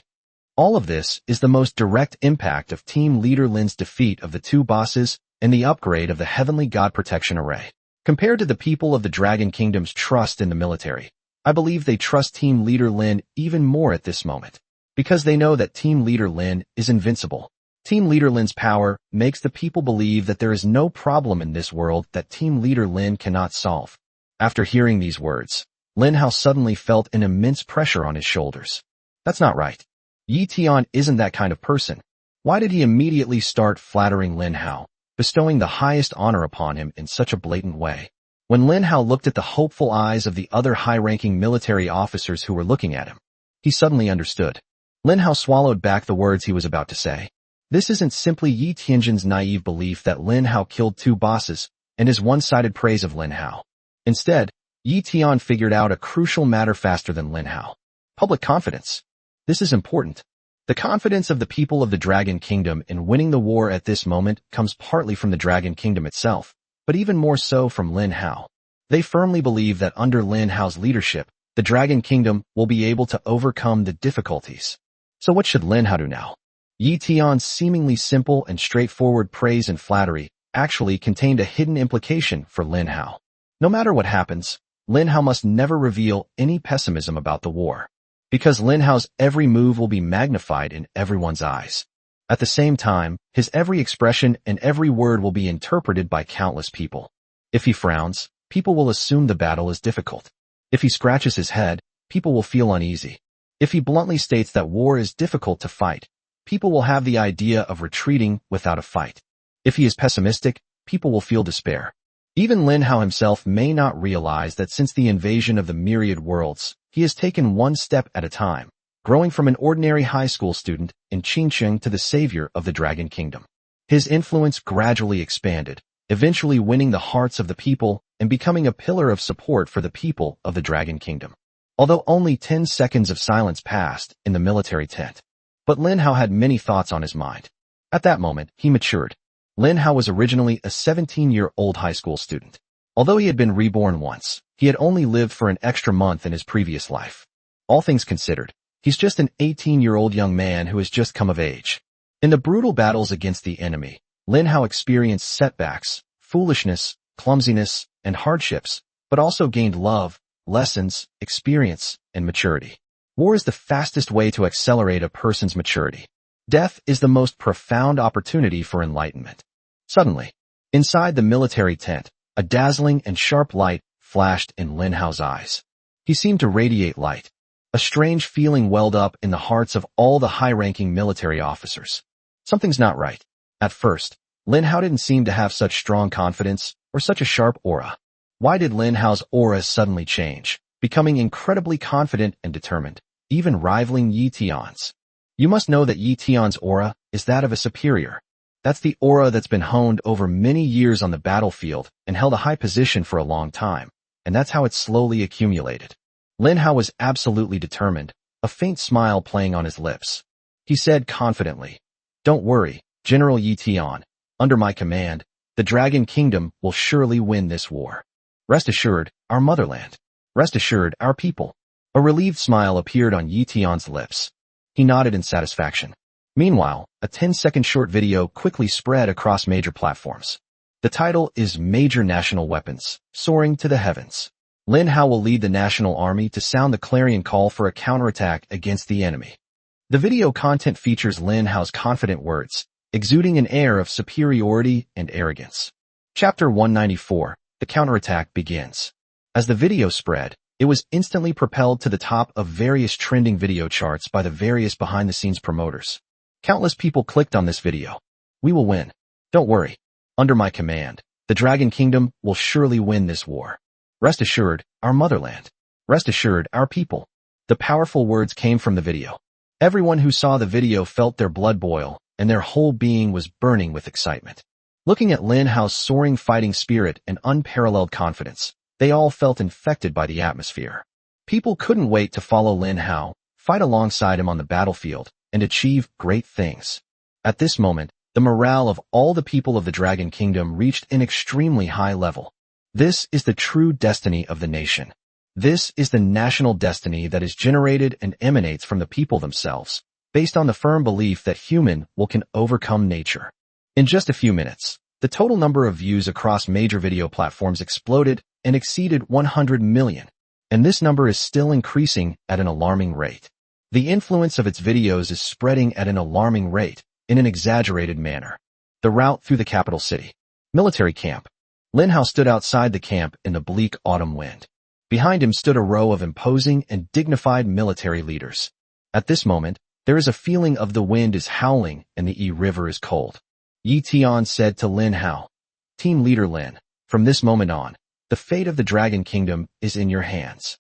All of this is the most direct impact of Team Leader Lin's defeat of the 2 bosses and the upgrade of the Heavenly God Protection Array. Compared to the people of the Dragon Kingdom's trust in the military, I believe they trust Team Leader Lin even more at this moment, because they know that Team Leader Lin is invincible. Team Leader Lin's power makes the people believe that there is no problem in this world that Team Leader Lin cannot solve. After hearing these words, Lin Hao suddenly felt an immense pressure on his shoulders. That's not right. Yi Tian isn't that kind of person. Why did he immediately start flattering Lin Hao, bestowing the highest honor upon him in such a blatant way? When Lin Hao looked at the hopeful eyes of the other high-ranking military officers who were looking at him, he suddenly understood. Lin Hao swallowed back the words he was about to say. This isn't simply Yi Tianjin's naive belief that Lin Hao killed 2 bosses and his one-sided praise of Lin Hao. Instead, Yi Tian figured out a crucial matter faster than Lin Hao. Public confidence. This is important. The confidence of the people of the Dragon Kingdom in winning the war at this moment comes partly from the Dragon Kingdom itself, but even more so from Lin Hao. They firmly believe that under Lin Hao's leadership, the Dragon Kingdom will be able to overcome the difficulties. So what should Lin Hao do now? Yi Tian's seemingly simple and straightforward praise and flattery actually contained a hidden implication for Lin Hao. No matter what happens, Lin Hao must never reveal any pessimism about the war, because Lin Hao's every move will be magnified in everyone's eyes. At the same time, his every expression and every word will be interpreted by countless people. If he frowns, people will assume the battle is difficult. If he scratches his head, people will feel uneasy. If he bluntly states that war is difficult to fight, people will have the idea of retreating without a fight. If he is pessimistic, people will feel despair. Even Lin Hao himself may not realize that since the invasion of the myriad worlds, he has taken one step at a time, growing from an ordinary high school student in Qingsheng to the savior of the Dragon Kingdom. His influence gradually expanded, eventually winning the hearts of the people and becoming a pillar of support for the people of the Dragon Kingdom. Although only 10 seconds of silence passed in the military tent, but Lin Hao had many thoughts on his mind. At that moment, he matured. Lin Hao was originally a 17-year-old high school student. Although he had been reborn once, he had only lived for an extra month in his previous life. All things considered, he's just an 18-year-old young man who has just come of age. In the brutal battles against the enemy, Lin Hao experienced setbacks, foolishness, clumsiness, and hardships, but also gained love, lessons, experience, and maturity. War is the fastest way to accelerate a person's maturity. Death is the most profound opportunity for enlightenment. Suddenly, inside the military tent, a dazzling and sharp light flashed in Lin Hao's eyes. He seemed to radiate light. A strange feeling welled up in the hearts of all the high-ranking military officers. Something's not right. At first, Lin Hao didn't seem to have such strong confidence or such a sharp aura. Why did Lin Hao's aura suddenly change, becoming incredibly confident and determined, even rivaling Yi Tian's? You must know that Yi Tian's aura is that of a superior. That's the aura that's been honed over many years on the battlefield and held a high position for a long time, and that's how it slowly accumulated. Lin Hao was absolutely determined, a faint smile playing on his lips. He said confidently, "Don't worry, General Yi Tian. Under my command, the Dragon Kingdom will surely win this war. Rest assured, our motherland. Rest assured, our people." A relieved smile appeared on Yi Tian's lips. He nodded in satisfaction. Meanwhile, a 10-second short video quickly spread across major platforms. The title is Major National Weapons, Soaring to the Heavens. Lin Hao will lead the national army to sound the clarion call for a counterattack against the enemy. The video content features Lin Hao's confident words, exuding an air of superiority and arrogance. Chapter 194, The Counterattack begins. As the video spread, it was instantly propelled to the top of various trending video charts by the various behind-the-scenes promoters. Countless people clicked on this video. "We will win. Don't worry. Under my command, the Dragon Kingdom will surely win this war. Rest assured, our motherland. Rest assured, our people." The powerful words came from the video. Everyone who saw the video felt their blood boil, and their whole being was burning with excitement. Looking at Lin Hao's soaring fighting spirit and unparalleled confidence, they all felt infected by the atmosphere. People couldn't wait to follow Lin Hao, fight alongside him on the battlefield, and achieve great things. At this moment, the morale of all the people of the Dragon Kingdom reached an extremely high level. This is the true destiny of the nation. This is the national destiny that is generated and emanates from the people themselves, based on the firm belief that human will can overcome nature. In just a few minutes, the total number of views across major video platforms exploded and exceeded 100 million, and this number is still increasing at an alarming rate. The influence of its videos is spreading at an alarming rate, in an exaggerated manner. The route through the capital city. Military camp. Lin Hao stood outside the camp in the bleak autumn wind. Behind him stood a row of imposing and dignified military leaders. At this moment, there is a feeling of the wind is howling and the Yi River is cold. Yi Tian said to Lin Hao, "Team Leader Lin, from this moment on, the fate of the Dragon Kingdom is in your hands."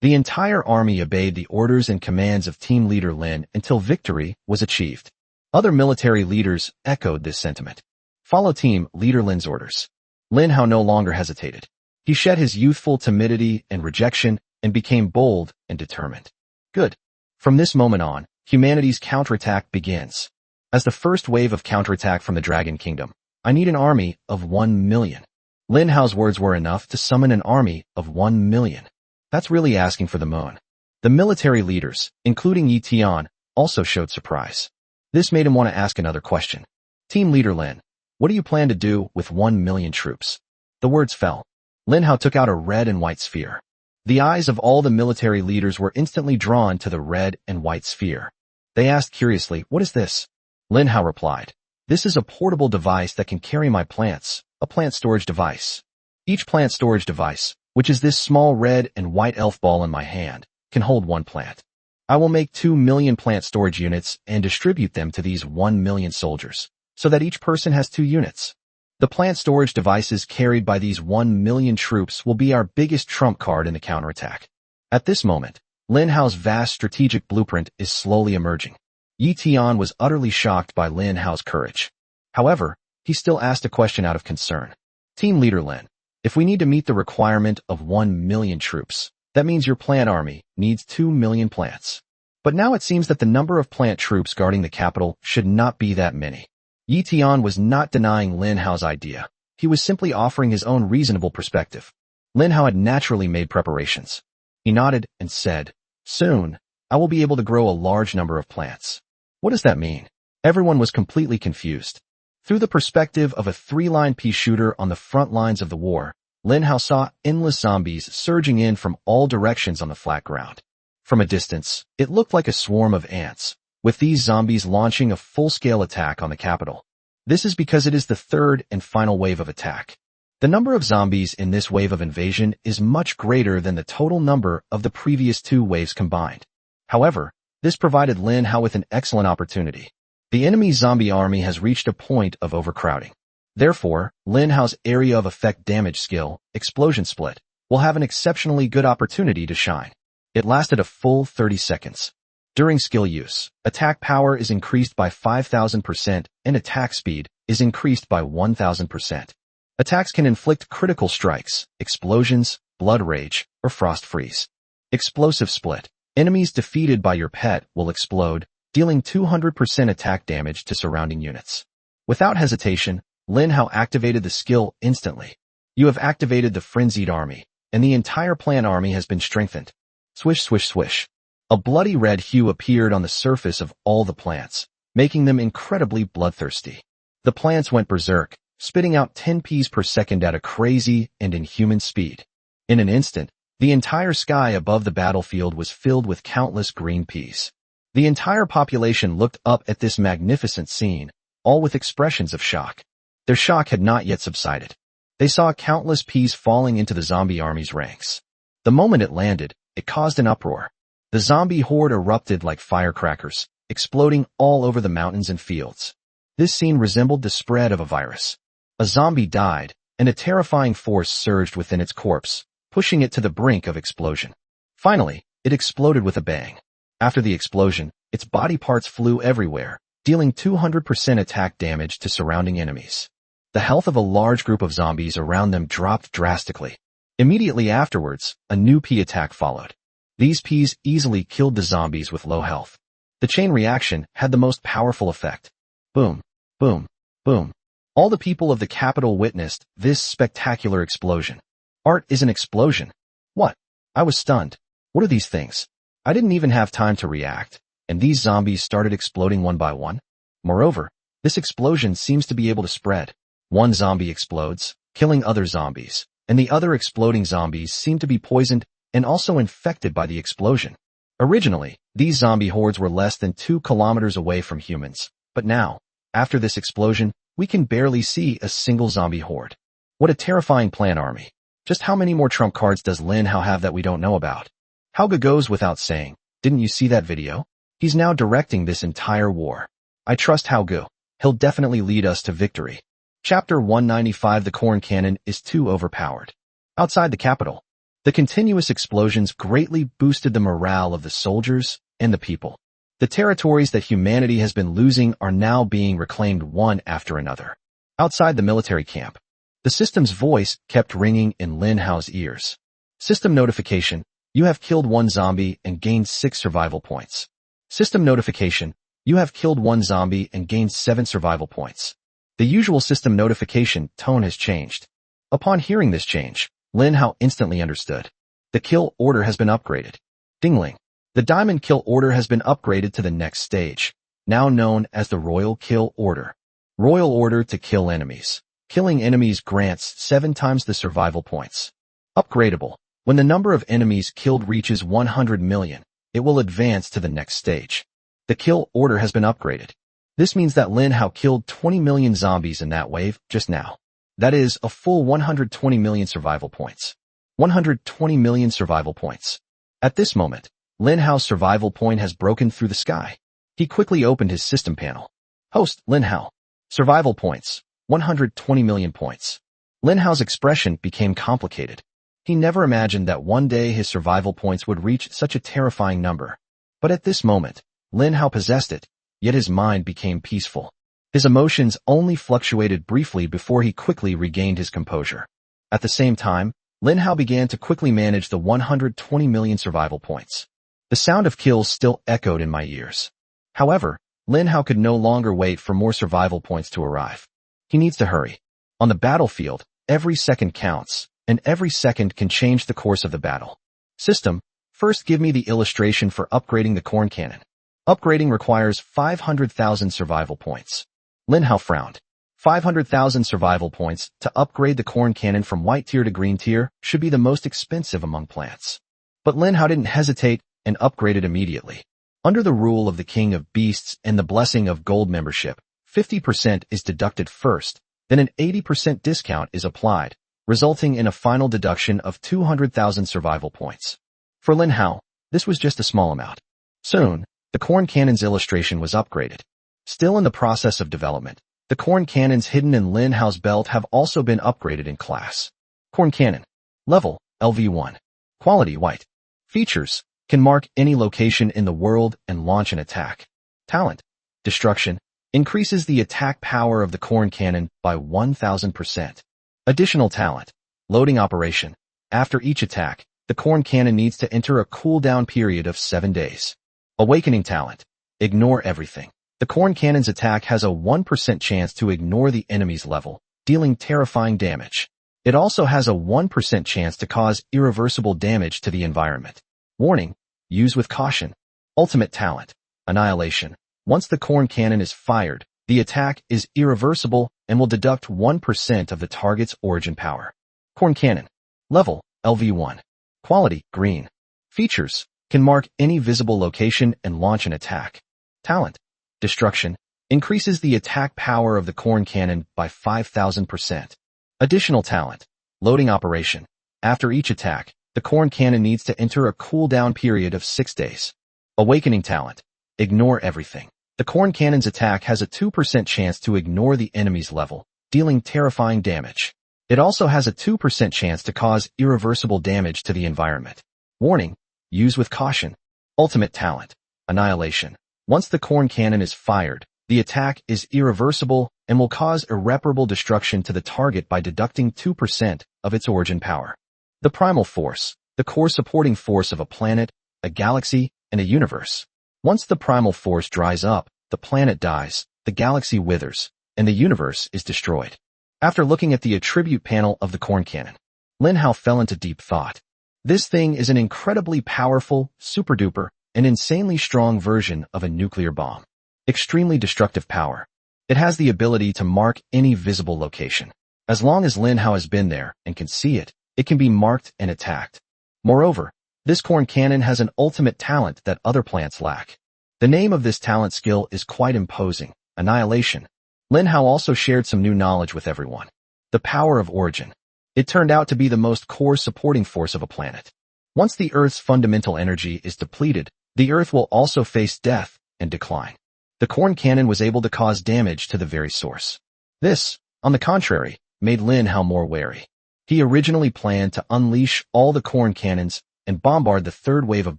The entire army obeyed the orders and commands of Team Leader Lin until victory was achieved. Other military leaders echoed this sentiment. Follow Team Leader Lin's orders. Lin Hao no longer hesitated. He shed his youthful timidity and rejection and became bold and determined. Good. From this moment on, humanity's counterattack begins. As the first wave of counterattack from the Dragon Kingdom, I need an army of 1 million. Lin Hao's words were enough to summon an army of 1 million. That's really asking for the moon. The military leaders, including Yi Tian, also showed surprise. This made him want to ask another question. Team Leader Lin, what do you plan to do with 1 million troops? The words fell. Lin Hao took out a red and white sphere. The eyes of all the military leaders were instantly drawn to the red and white sphere. They asked curiously, "What is this?" Lin Hao replied, "This is a portable device that can carry my plants, a plant storage device. Each plant storage device, which is this small red and white elf ball in my hand, can hold 1 plant. I will make 2 million plant storage units and distribute them to these 1 million soldiers, so that each person has 2 units. The plant storage devices carried by these 1 million troops will be our biggest trump card in the counterattack." At this moment, Lin Hao's vast strategic blueprint is slowly emerging. Yi Tian was utterly shocked by Lin Hao's courage. However, he still asked a question out of concern. Team Leader Lin, if we need to meet the requirement of 1 million troops, that means your plant army needs 2 million plants. But now it seems that the number of plant troops guarding the capital should not be that many. Yi Tian was not denying Lin Hao's idea. He was simply offering his own reasonable perspective. Lin Hao had naturally made preparations. He nodded and said, "Soon, I will be able to grow a large number of plants." What does that mean? Everyone was completely confused. Through the perspective of a 3-line pea shooter on the front lines of the war, Lin Hao saw endless zombies surging in from all directions on the flat ground. From a distance, it looked like a swarm of ants, with these zombies launching a full-scale attack on the capital. This is because it is the third and final wave of attack. The number of zombies in this wave of invasion is much greater than the total number of the previous 2 waves combined. However, this provided Lin Hao with an excellent opportunity. The enemy zombie army has reached a point of overcrowding. Therefore, Lin Hao's area of effect damage skill, Explosion Split, will have an exceptionally good opportunity to shine. It lasted a full 30 seconds. During skill use, attack power is increased by 5,000% and attack speed is increased by 1,000%. Attacks can inflict critical strikes, explosions, blood rage, or frost freeze. Explosive Split. Enemies defeated by your pet will explode, dealing 200% attack damage to surrounding units. Without hesitation, Lin Hao activated the skill instantly. You have activated the Frenzied Army, and the entire plant army has been strengthened. Swish, swish, swish. A bloody red hue appeared on the surface of all the plants, making them incredibly bloodthirsty. The plants went berserk, spitting out 10 Ps per second at a crazy and inhuman speed. In an instant, the entire sky above the battlefield was filled with countless green peas. The entire population looked up at this magnificent scene, all with expressions of shock. Their shock had not yet subsided. They saw countless peas falling into the zombie army's ranks. The moment it landed, it caused an uproar. The zombie horde erupted like firecrackers, exploding all over the mountains and fields. This scene resembled the spread of a virus. A zombie died, and a terrifying force surged within its corpse, pushing it to the brink of explosion. Finally, it exploded with a bang. After the explosion, its body parts flew everywhere, dealing 200% attack damage to surrounding enemies. The health of a large group of zombies around them dropped drastically. Immediately afterwards, a new pea attack followed. These peas easily killed the zombies with low health. The chain reaction had the most powerful effect. Boom, boom, boom. All the people of the capital witnessed this spectacular explosion. Art is an explosion. What? I was stunned. What are these things? I didn't even have time to react, and these zombies started exploding one by one. Moreover, this explosion seems to be able to spread. One zombie explodes, killing other zombies, and the other exploding zombies seem to be poisoned and also infected by the explosion. Originally, these zombie hordes were less than 2 kilometers away from humans, but now, after this explosion, we can barely see a single zombie horde. What a terrifying plant army. Just how many more trump cards does Lin Hao have that we don't know about? Hauge goes without saying, didn't you see that video? He's now directing this entire war. I trust Hauge. He'll definitely lead us to victory. Chapter 195. The corn cannon is too overpowered. Outside the capital, the continuous explosions greatly boosted the morale of the soldiers and the people. The territories that humanity has been losing are now being reclaimed one after another. Outside the military camp, the system's voice kept ringing in Lin Hao's ears. System notification, you have killed 1 zombie and gained 6 survival points. System notification, you have killed 1 zombie and gained 7 survival points. The usual system notification tone has changed. Upon hearing this change, Lin Hao instantly understood. The kill order has been upgraded. Dingling. The diamond kill order has been upgraded to the next stage, now known as the royal kill order. Royal order to kill enemies. Killing enemies grants 7 times the survival points. Upgradable. When the number of enemies killed reaches 100 million, it will advance to the next stage. The kill order has been upgraded. This means that Lin Hao killed 20 million zombies in that wave just now. That is a full 120 million survival points. 120 million survival points. At this moment, Lin Hao's survival point has broken through the sky. He quickly opened his system panel. Host, Lin Hao. Survival points, 120 million points. Lin Hao's expression became complicated. He never imagined that one day his survival points would reach such a terrifying number. But at this moment, Lin Hao possessed it, yet his mind became peaceful. His emotions only fluctuated briefly before he quickly regained his composure. At the same time, Lin Hao began to quickly manage the 120 million survival points. The sound of kills still echoed in my ears. However, Lin Hao could no longer wait for more survival points to arrive. He needs to hurry. On the battlefield, every second counts, and every second can change the course of the battle. System, first give me the illustration for upgrading the corn cannon. Upgrading requires 500,000 survival points. Lin Hao frowned. 500,000 survival points to upgrade the corn cannon from white tier to green tier should be the most expensive among plants. But Lin Hao didn't hesitate and upgraded immediately. Under the rule of the King of Beasts and the blessing of gold membership, 50% is deducted first, then an 80% discount is applied, resulting in a final deduction of 200,000 survival points. For Lin Hao, this was just a small amount. Soon, the corn cannon's illustration was upgraded. Still in the process of development, The corn cannons hidden in Lin Hao's belt have also been upgraded in class. Corn cannon. Level, LV1. Quality, white. Features, can mark any location in the world and launch an attack. Talent. Destruction. Increases the attack power of the corn cannon by 1000%. Additional talent. Loading operation. After each attack, the corn cannon needs to enter a cooldown period of 7 days. Awakening talent. Ignore everything. The corn cannon's attack has a 1% chance to ignore the enemy's level, dealing terrifying damage. It also has a 1% chance to cause irreversible damage to the environment. Warning, use with caution. Ultimate talent. Annihilation. Once the corn cannon is fired, the attack is irreversible and will deduct 1% of the target's origin power. Corn cannon. Level, LV1. Quality, green. Features, can mark any visible location and launch an attack. Talent. Destruction. Increases the attack power of the corn cannon by 5000%. Additional talent. Loading operation. After each attack, the corn cannon needs to enter a cooldown period of 6 days. Awakening talent. Ignore everything. The corn cannon's attack has a 2% chance to ignore the enemy's level, dealing terrifying damage. It also has a 2% chance to cause irreversible damage to the environment. Warning, use with caution. Ultimate talent. Annihilation. Once the corn cannon is fired, the attack is irreversible and will cause irreparable destruction to the target by deducting 2% of its origin power. The primal force, the core supporting force of a planet, a galaxy, and a universe. Once the primal force dries up, the planet dies, the galaxy withers, and the universe is destroyed. After looking at the attribute panel of the corn cannon, Lin Hao fell into deep thought. This thing is an incredibly powerful, super-duper, and insanely strong version of a nuclear bomb. Extremely destructive power. It has the ability to mark any visible location. As long as Lin Hao has been there and can see it, it can be marked and attacked. Moreover, this corn cannon has an ultimate talent that other plants lack. The name of this talent skill is quite imposing, Annihilation. Lin Hao also shared some new knowledge with everyone. The power of origin. It turned out to be the most core supporting force of a planet. Once the Earth's fundamental energy is depleted, the Earth will also face death and decline. The corn cannon was able to cause damage to the very source. This, on the contrary, made Lin Hao more wary. He originally planned to unleash all the corn cannons and bombard the third wave of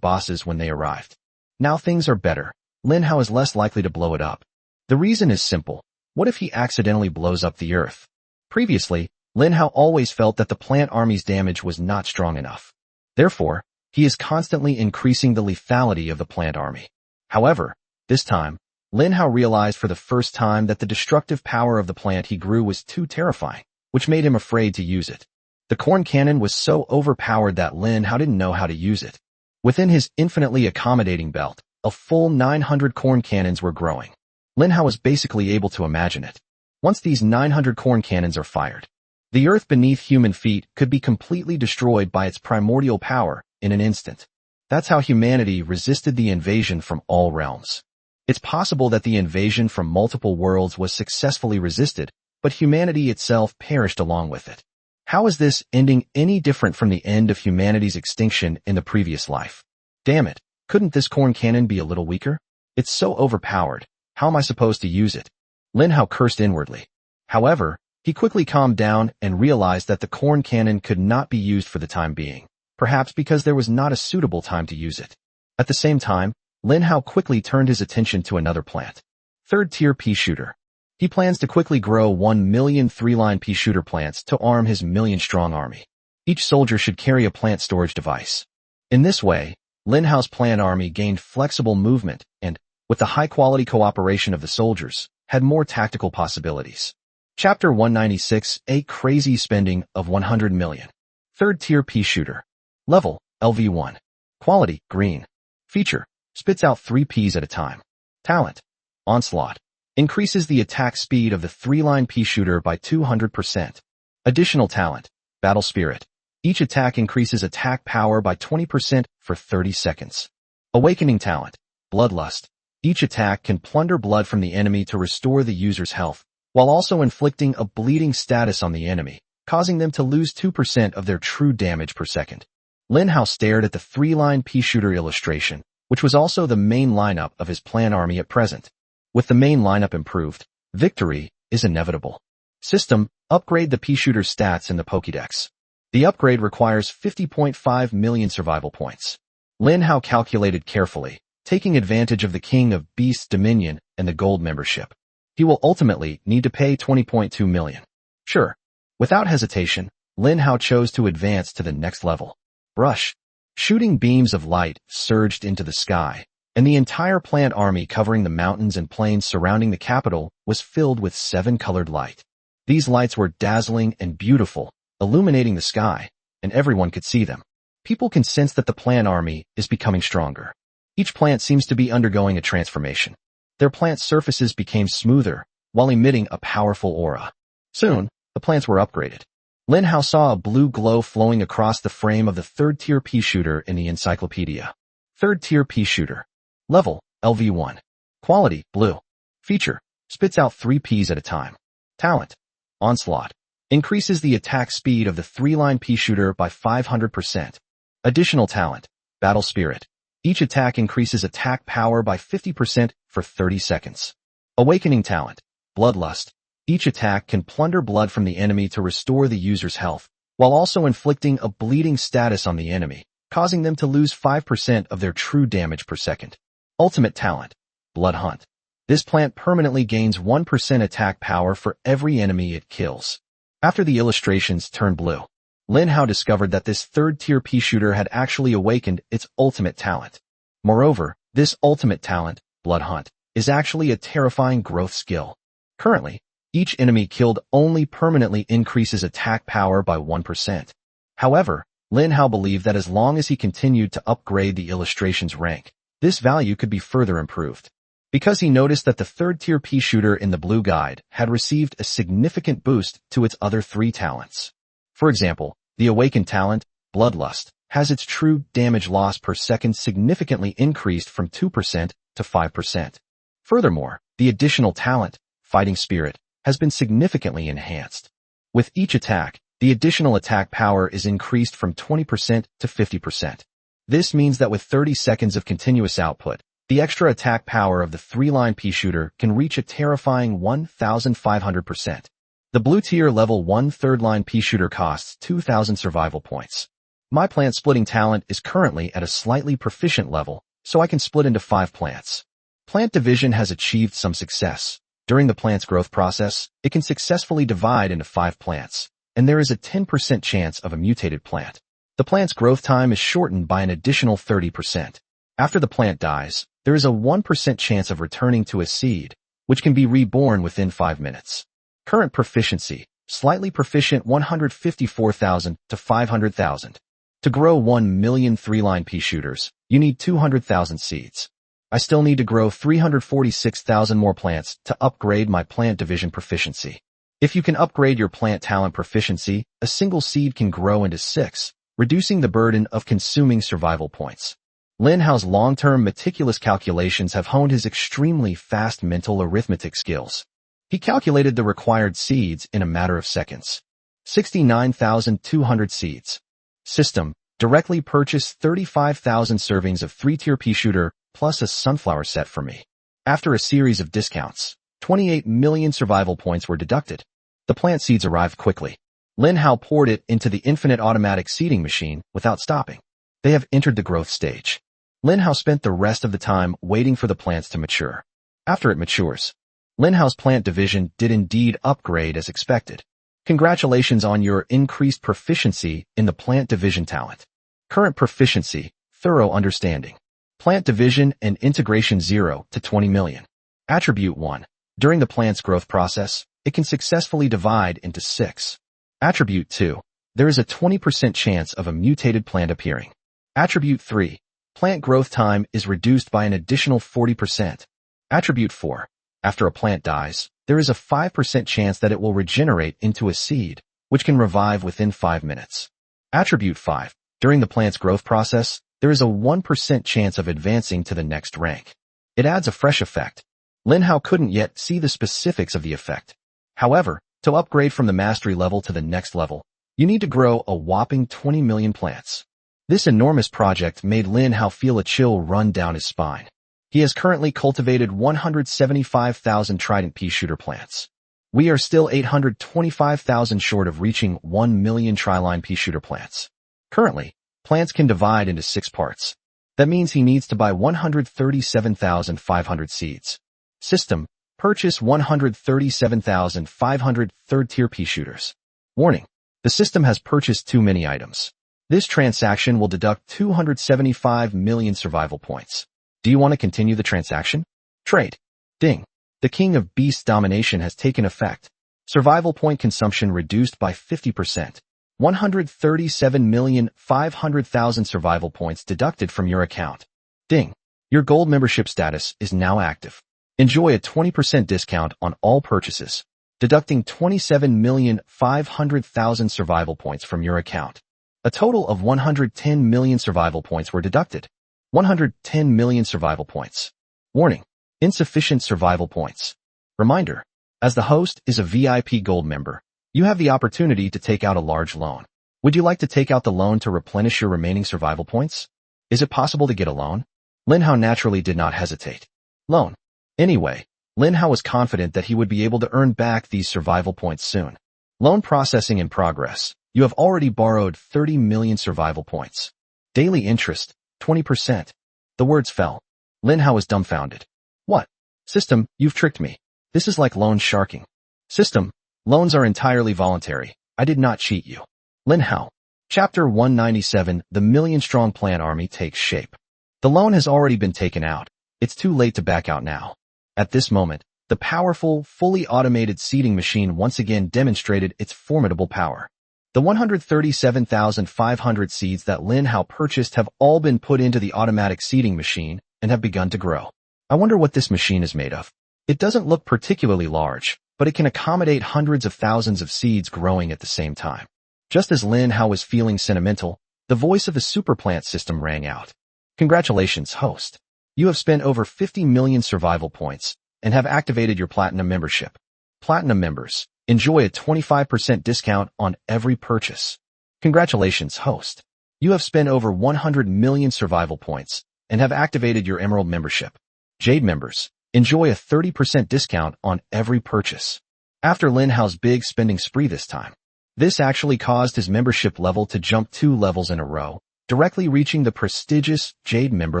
bosses when they arrived. Now things are better. Lin Hao is less likely to blow it up. The reason is simple. What if he accidentally blows up the Earth? Previously, Lin Hao always felt that the plant army's damage was not strong enough. Therefore, he is constantly increasing the lethality of the plant army. However, this time, Lin Hao realized for the first time that the destructive power of the plant he grew was too terrifying, which made him afraid to use it. The corn cannon was so overpowered that Lin Hao didn't know how to use it. Within his infinitely accommodating belt, a full 900 corn cannons were growing. Lin Hao was basically able to imagine it. Once these 900 corn cannons are fired, the Earth beneath human feet could be completely destroyed by its primordial power in an instant. That's how humanity resisted the invasion from all realms. It's possible that the invasion from multiple worlds was successfully resisted, but humanity itself perished along with it. How is this ending any different from the end of humanity's extinction in the previous life? Damn it, couldn't this corn cannon be a little weaker? It's so overpowered, how am I supposed to use it? Lin Hao cursed inwardly. However, he quickly calmed down and realized that the corn cannon could not be used for the time being, perhaps because there was not a suitable time to use it. At the same time, Lin Hao quickly turned his attention to another plant. Third-tier pea shooter. He plans to quickly grow 1 million 3-line pea shooter plants to arm his million-strong army. Each soldier should carry a plant storage device. In this way, Lin Hao's plant army gained flexible movement and, with the high-quality cooperation of the soldiers, had more tactical possibilities. Chapter 196, a crazy spending of 100 million. Third-tier pea shooter. Level, LV1. Quality, green. Feature, spits out 3 peas at a time. Talent, onslaught. Increases the attack speed of the 3-line pea shooter by 200%. Additional talent, battle spirit. Each attack increases attack power by 20% for 30 seconds. Awakening talent, bloodlust. Each attack can plunder blood from the enemy to restore the user's health, while also inflicting a bleeding status on the enemy, causing them to lose 2% of their true damage per second. Lin Hao stared at the 3-line pea shooter illustration, which was also the main lineup of his plant army at present. With the main lineup improved, victory is inevitable. System, upgrade the pea shooter's stats in the Pokédex. The upgrade requires 50.5 million survival points. Lin Hao calculated carefully, taking advantage of the King of Beasts Dominion and the gold membership. He will ultimately need to pay 20.2 million. Sure. Without hesitation, Lin Hao chose to advance to the next level. Brush. Shooting beams of light surged into the sky, and the entire plant army covering the mountains and plains surrounding the capital was filled with 7-colored light. These lights were dazzling and beautiful, illuminating the sky, and everyone could see them. People can sense that the plant army is becoming stronger. Each plant seems to be undergoing a transformation. Their plant surfaces became smoother, while emitting a powerful aura. Soon, the plants were upgraded. Lin Hao saw a blue glow flowing across the frame of the third-tier pea shooter in the encyclopedia. Third-tier pea shooter. Level, LV1. Quality, blue. Feature, spits out 3 peas at a time. Talent, onslaught. Increases the attack speed of the 3-line pea shooter by 500%. Additional talent, battle spirit. Each attack increases attack power by 50% for 30 seconds. Awakening talent, bloodlust. Each attack can plunder blood from the enemy to restore the user's health, while also inflicting a bleeding status on the enemy, causing them to lose 5% of their true damage per second. Ultimate talent, blood hunt. This plant permanently gains 1% attack power for every enemy it kills. After the illustrations turned blue, Lin Hao discovered that this third-tier pea shooter had actually awakened its ultimate talent. Moreover, this ultimate talent, blood hunt, is actually a terrifying growth skill. Currently, each enemy killed only permanently increases attack power by 1%. However, Lin Hao believed that as long as he continued to upgrade the illustration's rank, this value could be further improved. Because he noticed that the third-tier pea shooter in the blue guide had received a significant boost to its other 3 talents. For example, the awakened talent, bloodlust, has its true damage loss per second significantly increased from 2% to 5%. Furthermore, the additional talent, fighting spirit, has been significantly enhanced. With each attack, the additional attack power is increased from 20% to 50%. This means that with 30 seconds of continuous output, the extra attack power of the 3-line pea shooter can reach a terrifying 1,500%. The blue tier level 1 3rd-line pea shooter costs 2,000 survival points. My plant splitting talent is currently at a slightly proficient level, so I can split into 5 plants. Plant division has achieved some success. During the plant's growth process, it can successfully divide into 5 plants, and there is a 10% chance of a mutated plant. The plant's growth time is shortened by an additional 30%. After the plant dies, there is a 1% chance of returning to a seed, which can be reborn within 5 minutes. Current proficiency, slightly proficient 154,000 to 500,000. To grow 1 million 3-line pea shooters, you need 200,000 seeds. I still need to grow 346,000 more plants to upgrade my plant division proficiency. If you can upgrade your plant talent proficiency, a single seed can grow into 6, reducing the burden of consuming survival points. Lin Hao's long-term meticulous calculations have honed his extremely fast mental arithmetic skills. He calculated the required seeds in a matter of seconds. 69,200 seeds. System, directly purchase 35,000 servings of 3-tier pea shooter plus a sunflower set for me. After a series of discounts, 28 million survival points were deducted. The plant seeds arrived quickly. Lin Hao poured it into the infinite automatic seeding machine without stopping. They have entered the growth stage. Lin Hao spent the rest of the time waiting for the plants to mature. After it matures, Lin Hao's plant division did indeed upgrade as expected. Congratulations on your increased proficiency in the plant division talent. Current proficiency, thorough understanding. Plant division and integration 0 to 20 million. Attribute 1. During the plant's growth process, it can successfully divide into 6. Attribute 2. There is a 20% chance of a mutated plant appearing. Attribute 3. Plant growth time is reduced by an additional 40%. Attribute 4. After a plant dies, there is a 5% chance that it will regenerate into a seed, which can revive within 5 minutes. Attribute 5. During the plant's growth process, there is a 1% chance of advancing to the next rank. It adds a fresh effect. Lin Hao couldn't yet see the specifics of the effect. However, to upgrade from the mastery level to the next level, you need to grow a whopping 20 million plants. This enormous project made Lin Hao feel a chill run down his spine. He has currently cultivated 175,000 trident pea shooter plants. We are still 825,000 short of reaching 1 million tri-line pea shooter plants. Currently, plants can divide into 6 parts. That means he needs to buy 137,500 seeds. System, purchase 137,500 third-tier pea shooters. Warning, the system has purchased too many items. This transaction will deduct 275 million survival points. Do you want to continue the transaction? Trade. Ding. The King of Beasts domination has taken effect. Survival point consumption reduced by 50%. 137,500,000 survival points deducted from your account. Ding. Your gold membership status is now active. Enjoy a 20% discount on all purchases, deducting 27,500,000 survival points from your account. A total of 110 million survival points were deducted. 110 million survival points. Warning. Insufficient survival points. Reminder. As the host is a VIP gold member, you have the opportunity to take out a large loan. Would you like to take out the loan to replenish your remaining survival points? Is it possible to get a loan? Lin Hao naturally did not hesitate. Loan. Anyway, Lin Hao was confident that he would be able to earn back these survival points soon. Loan processing in progress. You have already borrowed 30 million survival points. Daily interest, 20%. The words fell. Lin Hao was dumbfounded. What? System, you've tricked me. This is like loan sharking. System, loans are entirely voluntary. I did not cheat you. Lin Hao. Chapter 197, The Million-Strong Plant Army takes shape. The loan has already been taken out. It's too late to back out now. At this moment, the powerful, fully automated seeding machine once again demonstrated its formidable power. The 137,500 seeds that Lin Hao purchased have all been put into the automatic seeding machine and have begun to grow. I wonder what this machine is made of. It doesn't look particularly large, but it can accommodate hundreds of thousands of seeds growing at the same time. Just as Lin Hao was feeling sentimental, the voice of the superplant system rang out. Congratulations, host. You have spent over 50 million survival points and have activated your Platinum membership. Platinum members, enjoy a 25% discount on every purchase. Congratulations, host. You have spent over 100 million survival points and have activated your Emerald membership. Jade members, enjoy a 30% discount on every purchase. After Lin Hao's big spending spree this time, this actually caused his membership level to jump 2 levels in a row, directly reaching the prestigious Jade member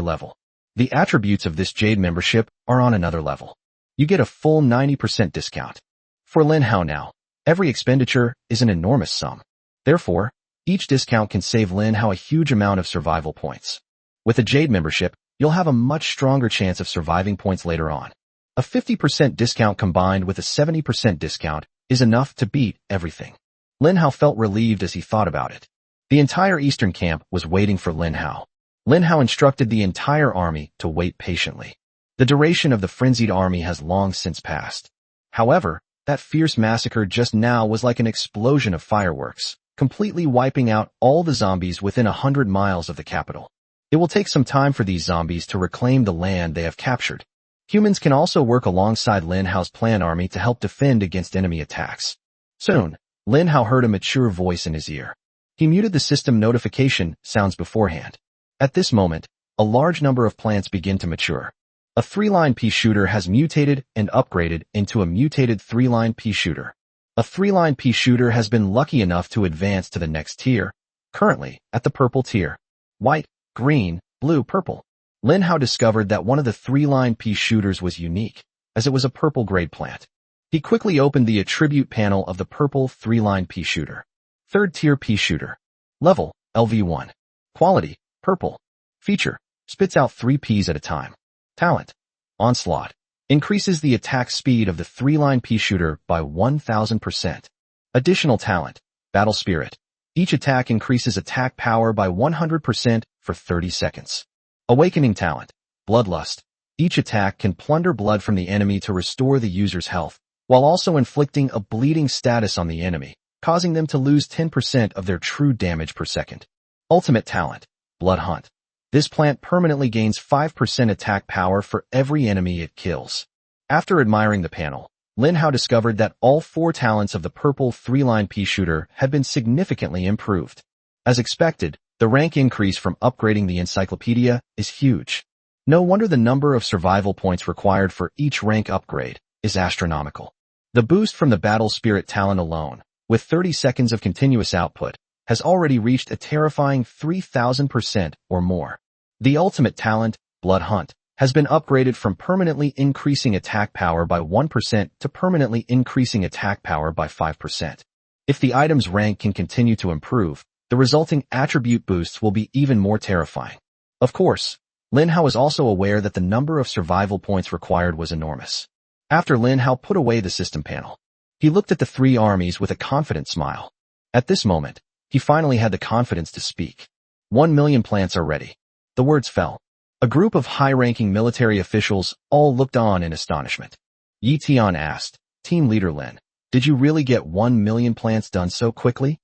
level. The attributes of this Jade membership are on another level. You get a full 90% discount. For Lin Hao now, every expenditure is an enormous sum. Therefore, each discount can save Lin Hao a huge amount of survival points. With a Jade membership, you'll have a much stronger chance of surviving points later on. A 50% discount combined with a 70% discount is enough to beat everything. Lin Hao felt relieved as he thought about it. The entire Eastern camp was waiting for Lin Hao. Lin Hao instructed the entire army to wait patiently. The duration of the frenzied army has long since passed. However, that fierce massacre just now was like an explosion of fireworks, completely wiping out all the zombies within 100 miles of the capital. It will take some time for these zombies to reclaim the land they have captured. Humans can also work alongside Lin Hao's plant army to help defend against enemy attacks. Soon, Lin Hao heard a mature voice in his ear. He muted the system notification sounds beforehand. At this moment, a large number of plants begin to mature. A 3-line pea shooter has mutated and upgraded into a mutated 3-line pea shooter. A 3-line pea shooter has been lucky enough to advance to the next tier, currently at the purple tier. White, green, blue, purple. Lin Hao discovered that one of the 3-line pea shooters was unique, as it was a purple grade plant. He quickly opened the attribute panel of the purple 3-line pea shooter. 3rd tier pea shooter. Level, LV1. Quality, purple. Feature, spits out 3 peas at a time. Talent, onslaught. Increases the attack speed of the 3-line pea shooter by 1000%. Additional talent, battle spirit. Each attack increases attack power by 100% for 30 seconds. Awakening talent, bloodlust. Each attack can plunder blood from the enemy to restore the user's health, while also inflicting a bleeding status on the enemy, causing them to lose 10% of their true damage per second. Ultimate talent, blood hunt. This plant permanently gains 5% attack power for every enemy it kills. After admiring the panel, Lin Hao discovered that all 4 talents of the purple 3-line pea shooter had been significantly improved. As expected, the rank increase from upgrading the encyclopedia is huge. No wonder the number of survival points required for each rank upgrade is astronomical. The boost from the Battle Spirit talent alone, with 30 seconds of continuous output, has already reached a terrifying 3,000% or more. The ultimate talent, Blood Hunt, has been upgraded from permanently increasing attack power by 1% to permanently increasing attack power by 5%. If the item's rank can continue to improve, the resulting attribute boosts will be even more terrifying. Of course, Lin Hao was also aware that the number of survival points required was enormous. After Lin Hao put away the system panel, he looked at the three armies with a confident smile. At this moment, he finally had the confidence to speak. 1 million plants are ready. The words fell. A group of high-ranking military officials all looked on in astonishment. Yi Tian asked, Team Leader Lin, did you really get 1 million plants done so quickly?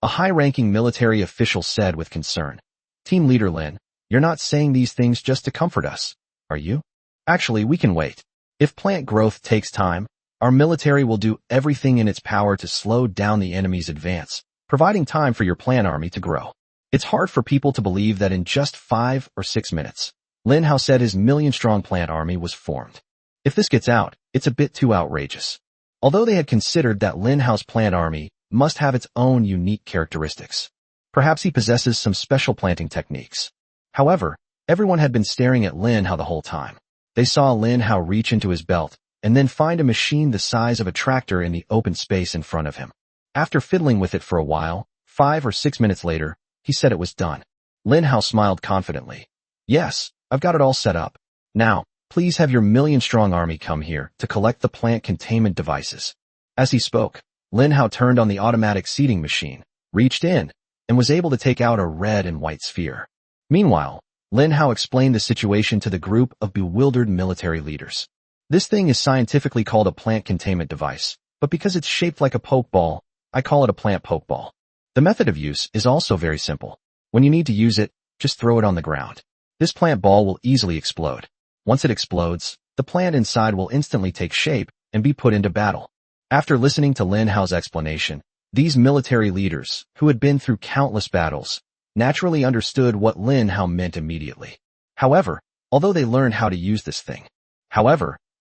A high-ranking military official said with concern. Team Leader Lin, you're not saying these things just to comfort us, are you? Actually, we can wait. If plant growth takes time, our military will do everything in its power to slow down the enemy's advance, providing time for your plant army to grow. It's hard for people to believe that in just 5 or 6 minutes, Lin Hao said his million-strong plant army was formed. If this gets out, it's a bit too outrageous. Although they had considered that Lin Hao's plant army must have its own unique characteristics. Perhaps he possesses some special planting techniques. However, everyone had been staring at Lin Hao the whole time. They saw Lin Hao reach into his belt and then find a machine the size of a tractor in the open space in front of him. After fiddling with it for a while, 5 or 6 minutes later, he said it was done. Lin Hao smiled confidently. Yes, I've got it all set up. Now, please have your million-strong army come here to collect the plant containment devices. As he spoke, Lin Hao turned on the automatic seeding machine, reached in, and was able to take out a red and white sphere. Meanwhile, Lin Hao explained the situation to the group of bewildered military leaders. This thing is scientifically called a plant containment device, but because it's shaped like a pokeball, I call it a plant pokeball. The method of use is also very simple. When you need to use it, just throw it on the ground. This plant ball will easily explode. Once it explodes, the plant inside will instantly take shape and be put into battle. After listening to Lin Hao's explanation, these military leaders, who had been through countless battles, naturally understood what Lin Hao meant immediately. However, although they learned how to use this thing,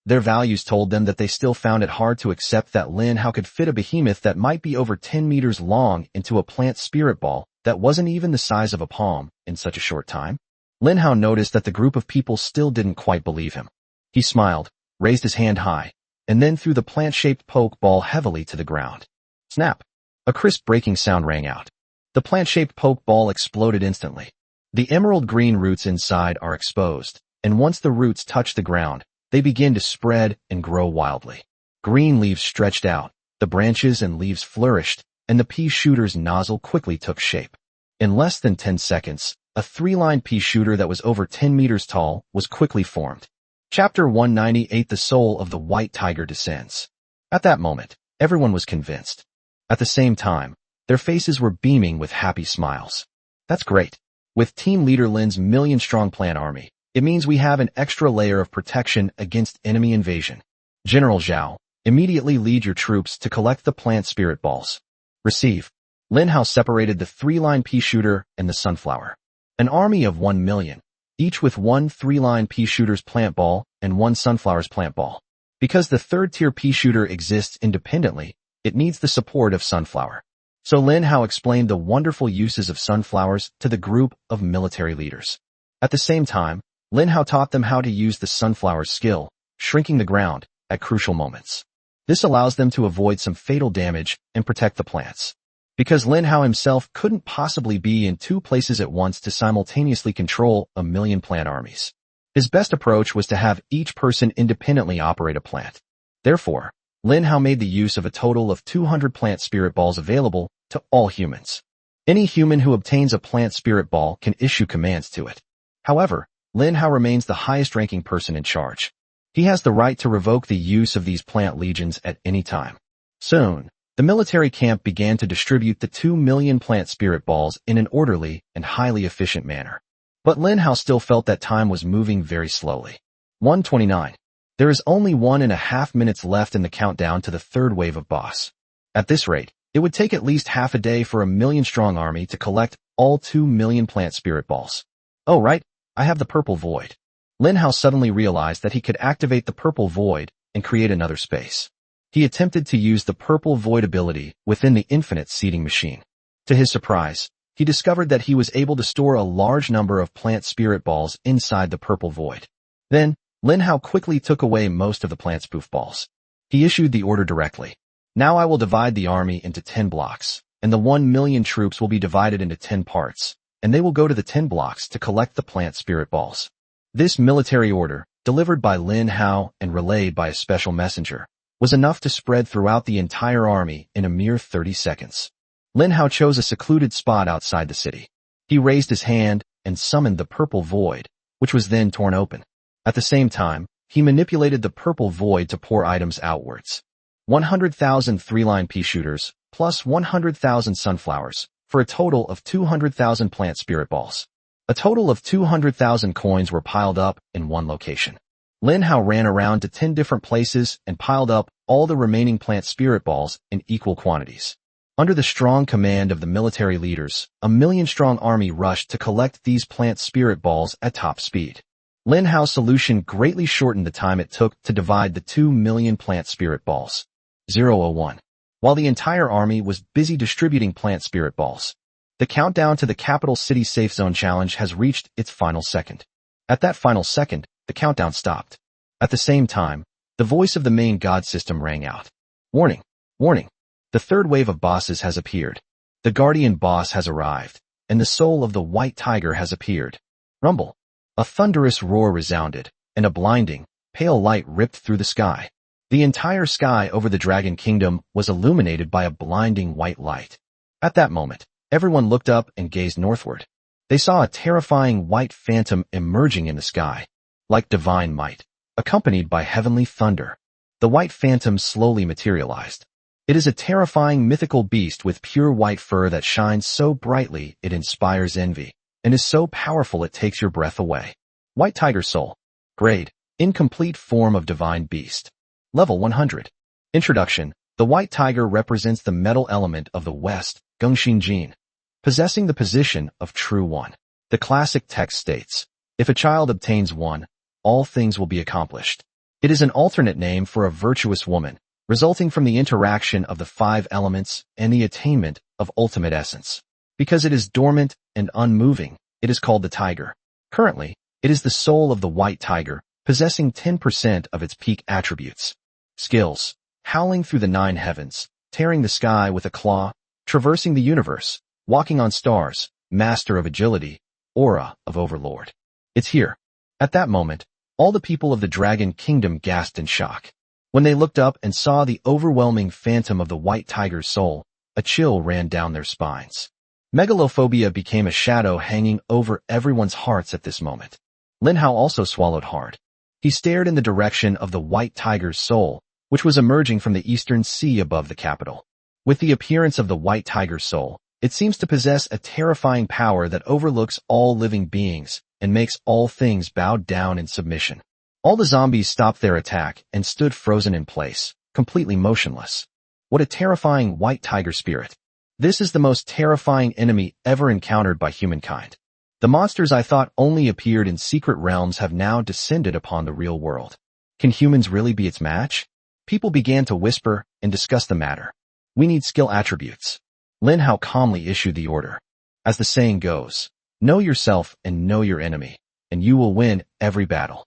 their values told them that they still found it hard to accept that Lin Hao could fit a behemoth that might be over 10 meters long into a plant spirit ball that wasn't even the size of a palm in such a short time. Lin Hao noticed that the group of people still didn't quite believe him. He smiled, raised his hand high, and then threw the plant-shaped poke ball heavily to the ground. Snap! A crisp breaking sound rang out. The plant-shaped poke ball exploded instantly. The emerald green roots inside are exposed, and once the roots touch the ground, they begin to spread and grow wildly. Green leaves stretched out, the branches and leaves flourished, and the pea shooter's nozzle quickly took shape. In less than 10 seconds, a 3-line pea shooter that was over 10 meters tall was quickly formed. Chapter 198 The Soul of the White Tiger Descends. At that moment, everyone was convinced. At the same time, their faces were beaming with happy smiles. That's great. With Team Leader Lin's million-strong plant army, it means we have an extra layer of protection against enemy invasion. General Zhao, immediately lead your troops to collect the plant spirit balls. Receive. Lin Hao separated the 3-line pea shooter and the sunflower. An army of 1 million, each with 1 3-line pea shooter's plant ball and 1 sunflower's plant ball. Because the third-tier pea shooter exists independently, it needs the support of sunflower. So Lin Hao explained the wonderful uses of sunflowers to the group of military leaders. At the same time, Lin Hao taught them how to use the sunflower skill, shrinking the ground, at crucial moments. This allows them to avoid some fatal damage and protect the plants. Because Lin Hao himself couldn't possibly be in 2 places at once to simultaneously control a million plant armies. His best approach was to have each person independently operate a plant. Therefore, Lin Hao made the use of a total of 200 plant spirit balls available to all humans. Any human who obtains a plant spirit ball can issue commands to it. However, Lin Hao remains the highest-ranking person in charge. He has the right to revoke the use of these plant legions at any time. Soon, the military camp began to distribute the 2 million plant spirit balls in an orderly and highly efficient manner. But Lin Hao still felt that time was moving very slowly. 1:29. There is only 1.5 minutes left in the countdown to the third wave of boss. At this rate, it would take at least half a day for a million-strong army to collect all 2 million plant spirit balls. Oh right, I have the purple void. Lin Hao suddenly realized that he could activate the purple void and create another space. He attempted to use the purple void ability within the infinite seeding machine. To his surprise, he discovered that he was able to store a large number of plant spirit balls inside the purple void. Then, Lin Hao quickly took away most of the plant spoof balls. He issued the order directly. Now I will divide the army into 10 blocks, and the 1 million troops will be divided into 10 parts, and they will go to the 10 blocks to collect the plant spirit balls. This military order, delivered by Lin Hao and relayed by a special messenger, was enough to spread throughout the entire army in a mere 30 seconds. Lin Hao chose a secluded spot outside the city. He raised his hand and summoned the purple void, which was then torn open. At the same time, he manipulated the purple void to pour items outwards. 100,000 three-line pea shooters, plus 100,000 sunflowers, for a total of 200,000 plant spirit balls. A total of 200,000 coins were piled up in one location. Lin Hao ran around to 10 different places and piled up all the remaining plant spirit balls in equal quantities. Under the strong command of the military leaders, a million-strong army rushed to collect these plant spirit balls at top speed. Lin Hao's solution greatly shortened the time it took to divide the 2 million plant spirit balls. 001. While the entire army was busy distributing plant spirit balls, the countdown to the capital city safe zone challenge has reached its final second. At that final second, the countdown stopped. At the same time, the voice of the main god system rang out. Warning! Warning! The third wave of bosses has appeared. The guardian boss has arrived, and the soul of the white tiger has appeared. Rumble! A thunderous roar resounded, and a blinding, pale light ripped through the sky. The entire sky over the Dragon Kingdom was illuminated by a blinding white light. At that moment, everyone looked up and gazed northward. They saw a terrifying white phantom emerging in the sky, like divine might, accompanied by heavenly thunder. The white phantom slowly materialized. It is a terrifying mythical beast with pure white fur that shines so brightly it inspires envy, and is so powerful it takes your breath away. White Tiger Soul. Grade: Incomplete form of divine beast. Level 100. Introduction. The white tiger represents the metal element of the West, Gongxin Jin, possessing the position of True One. The classic text states, if a child obtains one, all things will be accomplished. It is an alternate name for a virtuous woman, resulting from the interaction of the 5 elements and the attainment of ultimate essence. Because it is dormant and unmoving, it is called the tiger. Currently, it is the soul of the white tiger, possessing 10% of its peak attributes. Skills: howling through the 9 heavens, tearing the sky with a claw, traversing the universe, walking on stars, master of agility, aura of overlord. It's here. At that moment, all the people of the Dragon Kingdom gasped in shock. When they looked up and saw the overwhelming phantom of the white tiger's soul, a chill ran down their spines. Megalophobia became a shadow hanging over everyone's hearts at this moment. Lin Hao also swallowed hard. He stared in the direction of the white tiger's soul, which was emerging from the eastern sea above the capital. With the appearance of the white tiger's soul, it seems to possess a terrifying power that overlooks all living beings and makes all things bow down in submission. All the zombies stopped their attack and stood frozen in place, completely motionless. What a terrifying white tiger spirit. This is the most terrifying enemy ever encountered by humankind. The monsters I thought only appeared in secret realms have now descended upon the real world. Can humans really be its match? People began to whisper and discuss the matter. We need skill attributes. Lin Hao calmly issued the order. As the saying goes, know yourself and know your enemy, and you will win every battle.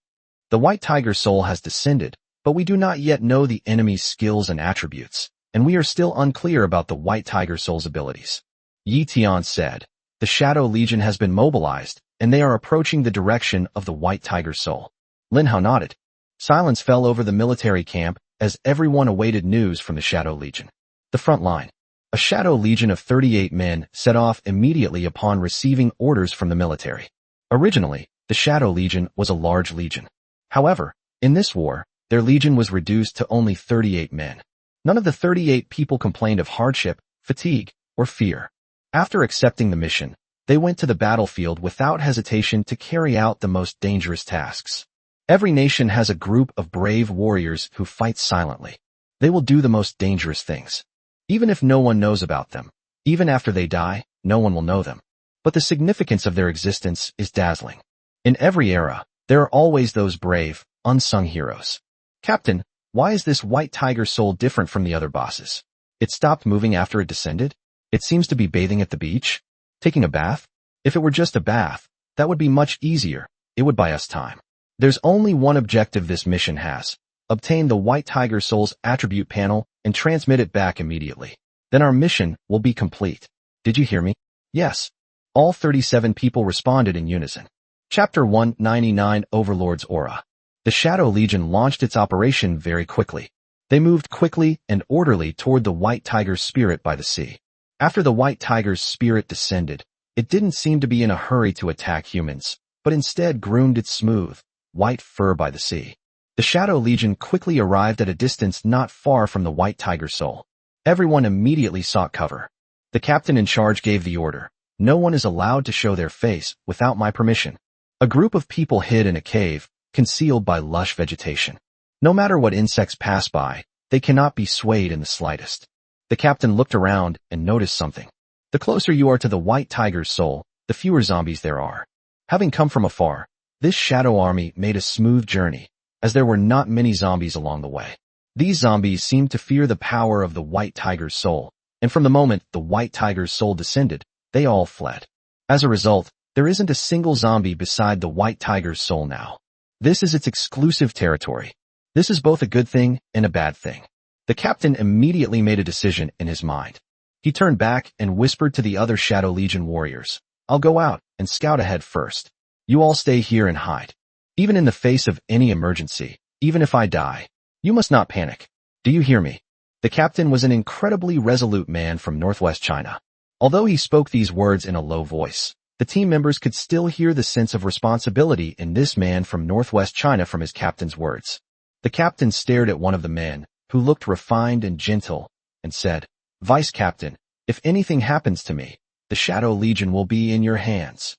The white tiger soul has descended, but we do not yet know the enemy's skills and attributes, and we are still unclear about the white tiger soul's abilities. Yi Tian said, the Shadow Legion has been mobilized, and they are approaching the direction of the white tiger soul. Lin Hao nodded. Silence fell over the military camp as everyone awaited news from the Shadow Legion. The front line. A Shadow Legion of 38 men set off immediately upon receiving orders from the military. Originally, the Shadow Legion was a large legion. However, in this war, their legion was reduced to only 38 men. None of the 38 people complained of hardship, fatigue, or fear. After accepting the mission, they went to the battlefield without hesitation to carry out the most dangerous tasks. Every nation has a group of brave warriors who fight silently. They will do the most dangerous things. Even if no one knows about them, even after they die, no one will know them. But the significance of their existence is dazzling. In every era, there are always those brave, unsung heroes. Captain, Why is this white tiger soul different from the other bosses? It stopped moving after it descended? It seems to be bathing at the beach? Taking a bath? If it were just a bath, that would be much easier. It would buy us time. There's only one objective this mission has. Obtain the white tiger soul's attribute panel and transmit it back immediately. Then our mission will be complete. Did you hear me? Yes. All 37 people responded in unison. Chapter 199 Overlord's Aura. The Shadow Legion launched its operation very quickly. They moved quickly and orderly toward the white tiger's spirit by the sea. After the white tiger's spirit descended, it didn't seem to be in a hurry to attack humans, but instead groomed its smooth, white fur by the sea. The Shadow Legion quickly arrived at a distance not far from the white tiger soul. Everyone immediately sought cover. The captain in charge gave the order. No one is allowed to show their face without my permission. A group of people hid in a cave, concealed by lush vegetation. No matter what insects pass by, they cannot be swayed in the slightest. The captain looked around and noticed something. The closer you are to the white tiger's soul, the fewer zombies there are. Having come from afar, this shadow army made a smooth journey, as there were not many zombies along the way. These zombies seemed to fear the power of the white tiger's soul, and from the moment the white tiger's soul descended, they all fled. As a result, there isn't a single zombie beside the white tiger's soul now. This is its exclusive territory. This is both a good thing and a bad thing. The captain immediately made a decision in his mind. He turned back and whispered to the other Shadow Legion warriors, I'll go out and scout ahead first. You all stay here and hide. Even in the face of any emergency, even if I die, you must not panic. Do you hear me? The captain was an incredibly resolute man from northwest China. Although he spoke these words in a low voice, the team members could still hear the sense of responsibility in this man from northwest China from his captain's words. The captain stared at one of the men, who looked refined and gentle, and said, Vice Captain, if anything happens to me, the Shadow Legion will be in your hands.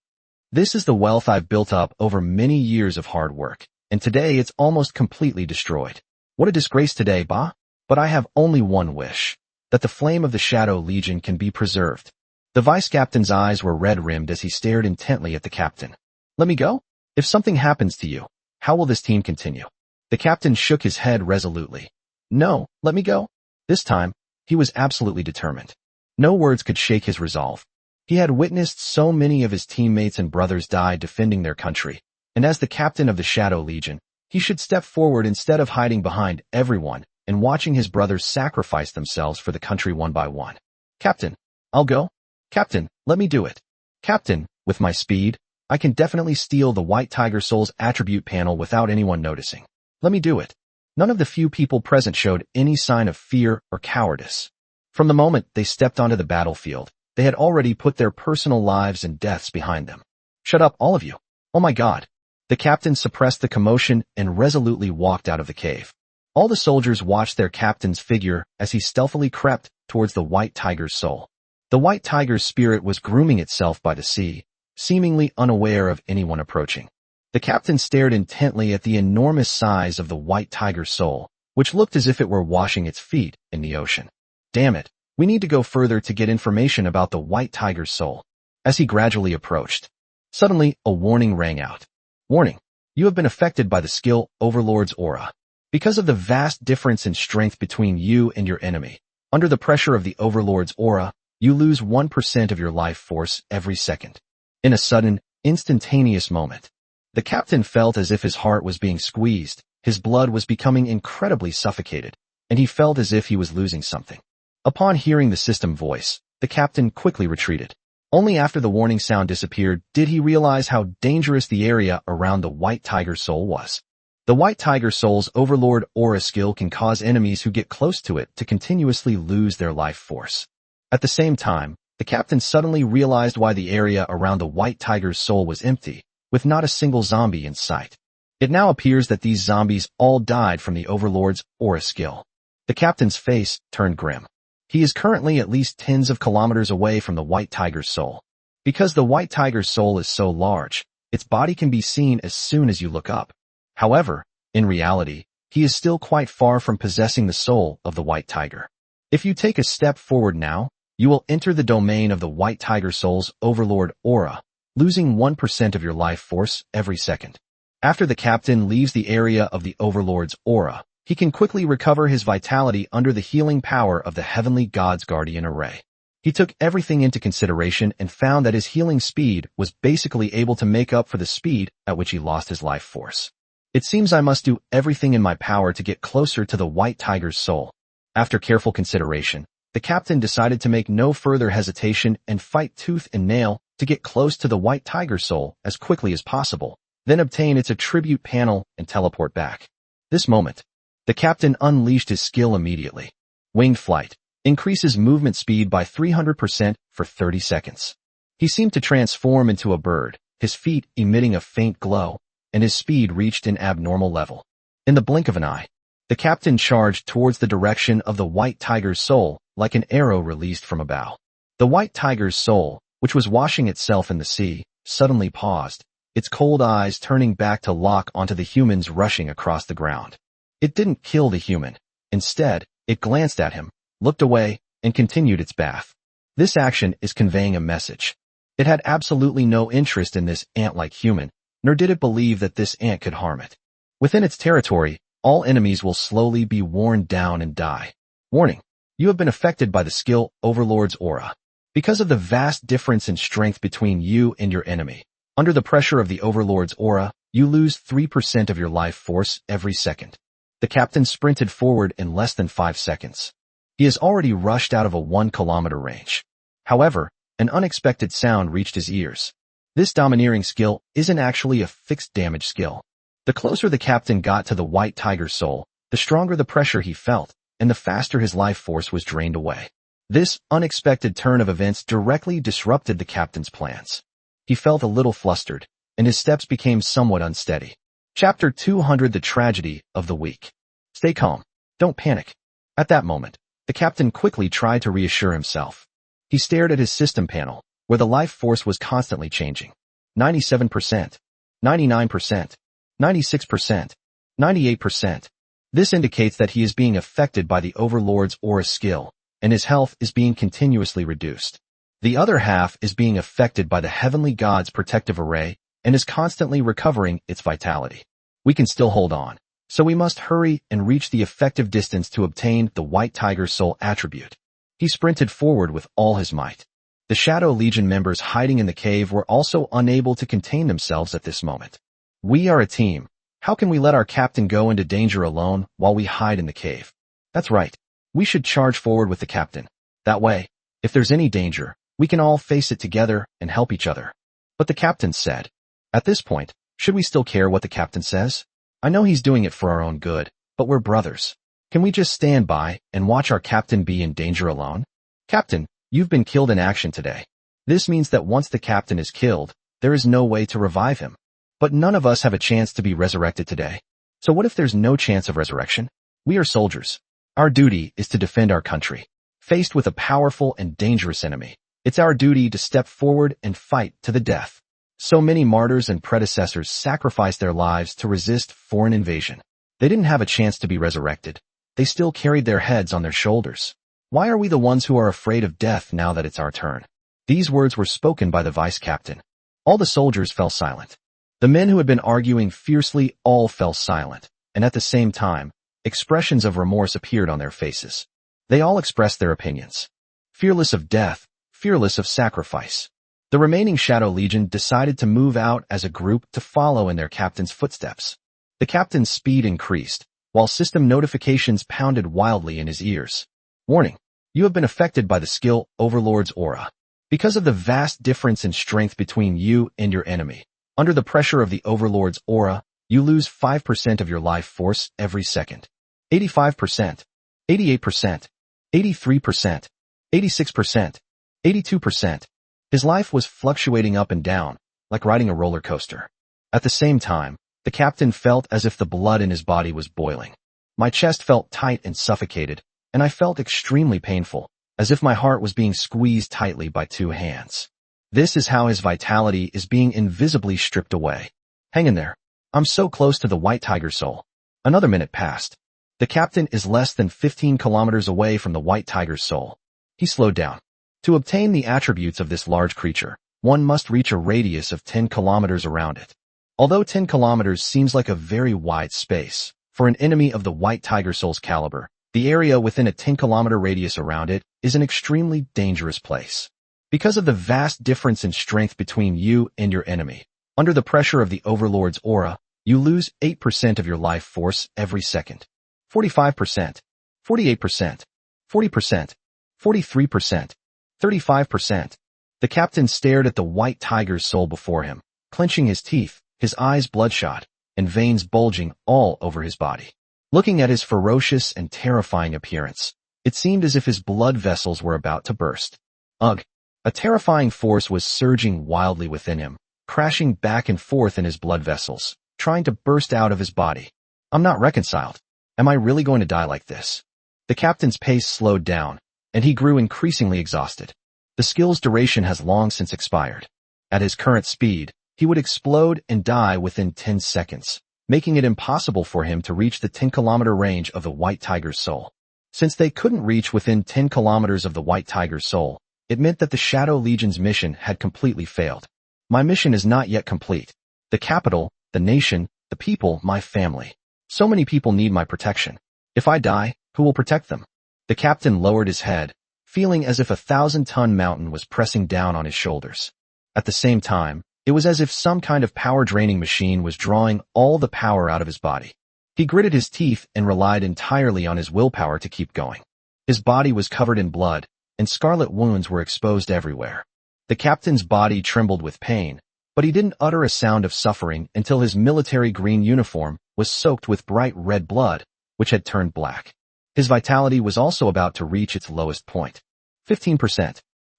This is the wealth I've built up over many years of hard work, and today it's almost completely destroyed. What a disgrace today, bah? But I have only one wish, that the flame of the Shadow Legion can be preserved. The vice captain's eyes were red-rimmed as he stared intently at the captain. Let me go? If something happens to you, how will this team continue? The captain shook his head resolutely. No, let me go. This time, he was absolutely determined. No words could shake his resolve. He had witnessed so many of his teammates and brothers die defending their country, and as the captain of the Shadow Legion, he should step forward instead of hiding behind everyone and watching his brothers sacrifice themselves for the country one by one. Captain, I'll go. Captain, let me do it. Captain, with my speed, I can definitely steal the white tiger soul's attribute panel without anyone noticing. Let me do it. None of the few people present showed any sign of fear or cowardice. From the moment they stepped onto the battlefield, they had already put their personal lives and deaths behind them. Shut up, all of you. Oh my God. The captain suppressed the commotion and resolutely walked out of the cave. All the soldiers watched their captain's figure as he stealthily crept towards the white tiger's soul. The white tiger's spirit was grooming itself by the sea, seemingly unaware of anyone approaching. The captain stared intently at the enormous size of the white tiger's soul, which looked as if it were washing its feet in the ocean. Damn it, we need to go further to get information about the white tiger's soul. As he gradually approached, suddenly a warning rang out. Warning, you have been affected by the skill Overlord's Aura. Because of the vast difference in strength between you and your enemy, under the pressure of the Overlord's Aura, you lose 1% of your life force every second. In a sudden, instantaneous moment, the captain felt as if his heart was being squeezed, his blood was becoming incredibly suffocated, and he felt as if he was losing something. Upon hearing the system voice, the captain quickly retreated. Only after the warning sound disappeared did he realize how dangerous the area around the white tiger soul was. The white tiger soul's Overlord Aura skill can cause enemies who get close to it to continuously lose their life force. At the same time, the captain suddenly realized why the area around the white tiger's soul was empty, with not a single zombie in sight. It now appears that these zombies all died from the Overlord's Aura skill. The captain's face turned grim. He is currently at least tens of kilometers away from the white tiger's soul. Because the white tiger's soul is so large, its body can be seen as soon as you look up. However, in reality, he is still quite far from possessing the soul of the white tiger. If you take a step forward now, you will enter the domain of the white tiger soul's Overlord Aura, losing 1% of your life force every second. After the captain leaves the area of the Overlord's Aura, He can quickly recover his vitality under the healing power of the Heavenly God's Guardian Array. He took everything into consideration and found that his healing speed was basically able to make up for the speed at which he lost his life force. It seems I must do everything in my power to get closer to the White Tiger's soul. After careful consideration, the captain decided to make no further hesitation and fight tooth and nail to get close to the White Tiger's soul as quickly as possible, then obtain its attribute panel and teleport back. This moment, the captain unleashed his skill immediately. Winged flight increases movement speed by 300% for 30 seconds. He seemed to transform into a bird, his feet emitting a faint glow, and his speed reached an abnormal level. In the blink of an eye, the captain charged towards the direction of the White Tiger's soul like an arrow released from a bow. The White Tiger's soul, which was washing itself in the sea, suddenly paused, its cold eyes turning back to lock onto the humans rushing across the ground. It didn't kill the human. Instead, it glanced at him, looked away, and continued its bath. This action is conveying a message. It had absolutely no interest in this ant-like human, nor did it believe that this ant could harm it. Within its territory, all enemies will slowly be worn down and die. Warning: you have been affected by the skill Overlord's Aura. Because of the vast difference in strength between you and your enemy, under the pressure of the Overlord's Aura, you lose 3% of your life force every second. The captain sprinted forward in less than 5 seconds. He has already rushed out of a 1-kilometer range. However, an unexpected sound reached his ears. This domineering skill isn't actually a fixed damage skill. The closer the captain got to the White Tiger's soul, the stronger the pressure he felt, and the faster his life force was drained away. This unexpected turn of events directly disrupted the captain's plans. He felt a little flustered, and his steps became somewhat unsteady. Chapter 200: The Tragedy of the Week. Stay calm. Don't panic. At that moment, the captain quickly tried to reassure himself. He stared at his system panel, where the life force was constantly changing. 97%, 99%, 96%, 98%. This indicates that he is being affected by the Overlord's Aura skill, and his health is being continuously reduced. The other half is being affected by the Heavenly God's protective array and is constantly recovering its vitality. We can still hold on, so we must hurry and reach the effective distance to obtain the White Tiger's soul attribute. He sprinted forward with all his might. The Shadow Legion members hiding in the cave were also unable to contain themselves at this moment. We are a team. How can we let our captain go into danger alone while we hide in the cave? That's right. We should charge forward with the captain. That way, if there's any danger, we can all face it together and help each other. But the captain said. At this point, should we still care what the captain says? I know he's doing it for our own good, but we're brothers. Can we just stand by and watch our captain be in danger alone? Captain, you've been killed in action today. This means that once the captain is killed, there is no way to revive him. But none of us have a chance to be resurrected today. So what if there's no chance of resurrection? We are soldiers. Our duty is to defend our country. Faced with a powerful and dangerous enemy, it's our duty to step forward and fight to the death. So many martyrs and predecessors sacrificed their lives to resist foreign invasion. They didn't have a chance to be resurrected. They still carried their heads on their shoulders. Why are we the ones who are afraid of death now that it's our turn? These words were spoken by the vice captain. All the soldiers fell silent. The men who had been arguing fiercely all fell silent, and at the same time, expressions of remorse appeared on their faces. They all expressed their opinions. Fearless of death, fearless of sacrifice. The remaining Shadow Legion decided to move out as a group to follow in their captain's footsteps. The captain's speed increased, while system notifications pounded wildly in his ears. Warning: you have been affected by the skill Overlord's Aura. Because of the vast difference in strength between you and your enemy, under the pressure of the Overlord's Aura, you lose 5% of your life force every second. 85%, 88%, 83%, 86%, 82%. His life was fluctuating up and down, like riding a roller coaster. At the same time, the captain felt as if the blood in his body was boiling. My chest felt tight and suffocated, and I felt extremely painful, as if my heart was being squeezed tightly by 2 hands. This is how his vitality is being invisibly stripped away. Hang in there. I'm so close to the White Tiger's soul. Another minute passed. The captain is less than 15 kilometers away from the White Tiger's soul. He slowed down. To obtain the attributes of this large creature, one must reach a radius of 10 kilometers around it. Although 10 kilometers seems like a very wide space, For an enemy of the White Tiger Soul's caliber, the area within a 10-kilometer radius around it is an extremely dangerous place. Because of the vast difference in strength between you and your enemy, under the pressure of the Overlord's aura, you lose 8% of your life force every second. 45%, 48%, 40%, 43%, 35%. The captain stared at the White Tiger's soul before him, clenching his teeth, his eyes bloodshot, and veins bulging all over his body. Looking at his ferocious and terrifying appearance, it seemed as if his blood vessels were about to burst. Ugh! A terrifying force was surging wildly within him, crashing back and forth in his blood vessels, trying to burst out of his body. I'm not reconciled. Am I really going to die like this? The captain's pace slowed down, and he grew increasingly exhausted. The skill's duration has long since expired. At his current speed, he would explode and die within 10 seconds, making it impossible for him to reach the 10-kilometer range of the White Tiger's soul. Since they couldn't reach within 10 kilometers of the White Tiger's soul, it meant that the Shadow Legion's mission had completely failed. My mission is not yet complete. The capital, the nation, the people, my family. So many people need my protection. If I die, who will protect them? The captain lowered his head, feeling as if a 1,000-ton mountain was pressing down on his shoulders. At the same time, it was as if some kind of power-draining machine was drawing all the power out of his body. He gritted his teeth and relied entirely on his willpower to keep going. His body was covered in blood, and scarlet wounds were exposed everywhere. The captain's body trembled with pain, but he didn't utter a sound of suffering until his military green uniform was soaked with bright red blood, which had turned black. His vitality was also about to reach its lowest point. 15%,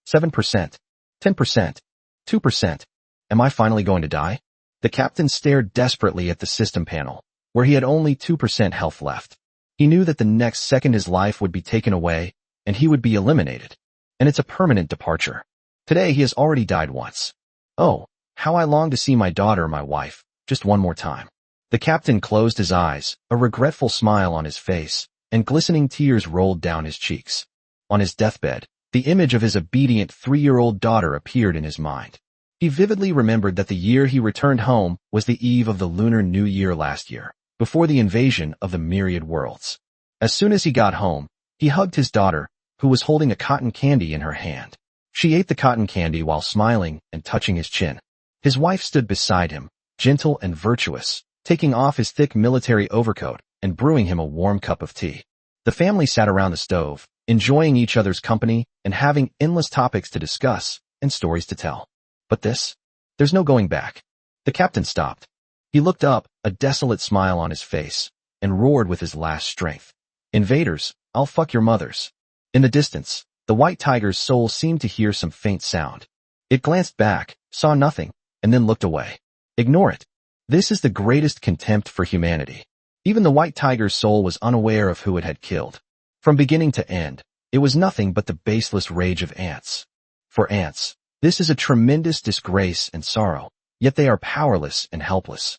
7%, 10%, 2%. Am I finally going to die? The captain stared desperately at the system panel, where he had only 2% health left. He knew that the next second his life would be taken away, and he would be eliminated. And it's a permanent departure. Today he has already died once. Oh, how I long to see my daughter, my wife, just one more time. The captain closed his eyes, a regretful smile on his face, and glistening tears rolled down his cheeks. On his deathbed, the image of his obedient 3-year-old daughter appeared in his mind. He vividly remembered that the year he returned home was the eve of the Lunar New Year last year, before the invasion of the Myriad Worlds. As soon as he got home, he hugged his daughter, who was holding a cotton candy in her hand. She ate the cotton candy while smiling and touching his chin. His wife stood beside him, gentle and virtuous, taking off his thick military overcoat and brewing him a warm cup of tea. The family sat around the stove, enjoying each other's company and having endless topics to discuss and stories to tell. But there's no going back. The captain stopped. He looked up, a desolate smile on his face, and roared with his last strength. Invaders, I'll fuck your mothers. In the distance, the White Tiger's soul seemed to hear some faint sound. It glanced back, saw nothing, and then looked away. Ignore it. This is the greatest contempt for humanity. Even the White Tiger's soul was unaware of who it had killed. From beginning to end, it was nothing but the baseless rage of ants. For ants, this is a tremendous disgrace and sorrow, yet they are powerless and helpless.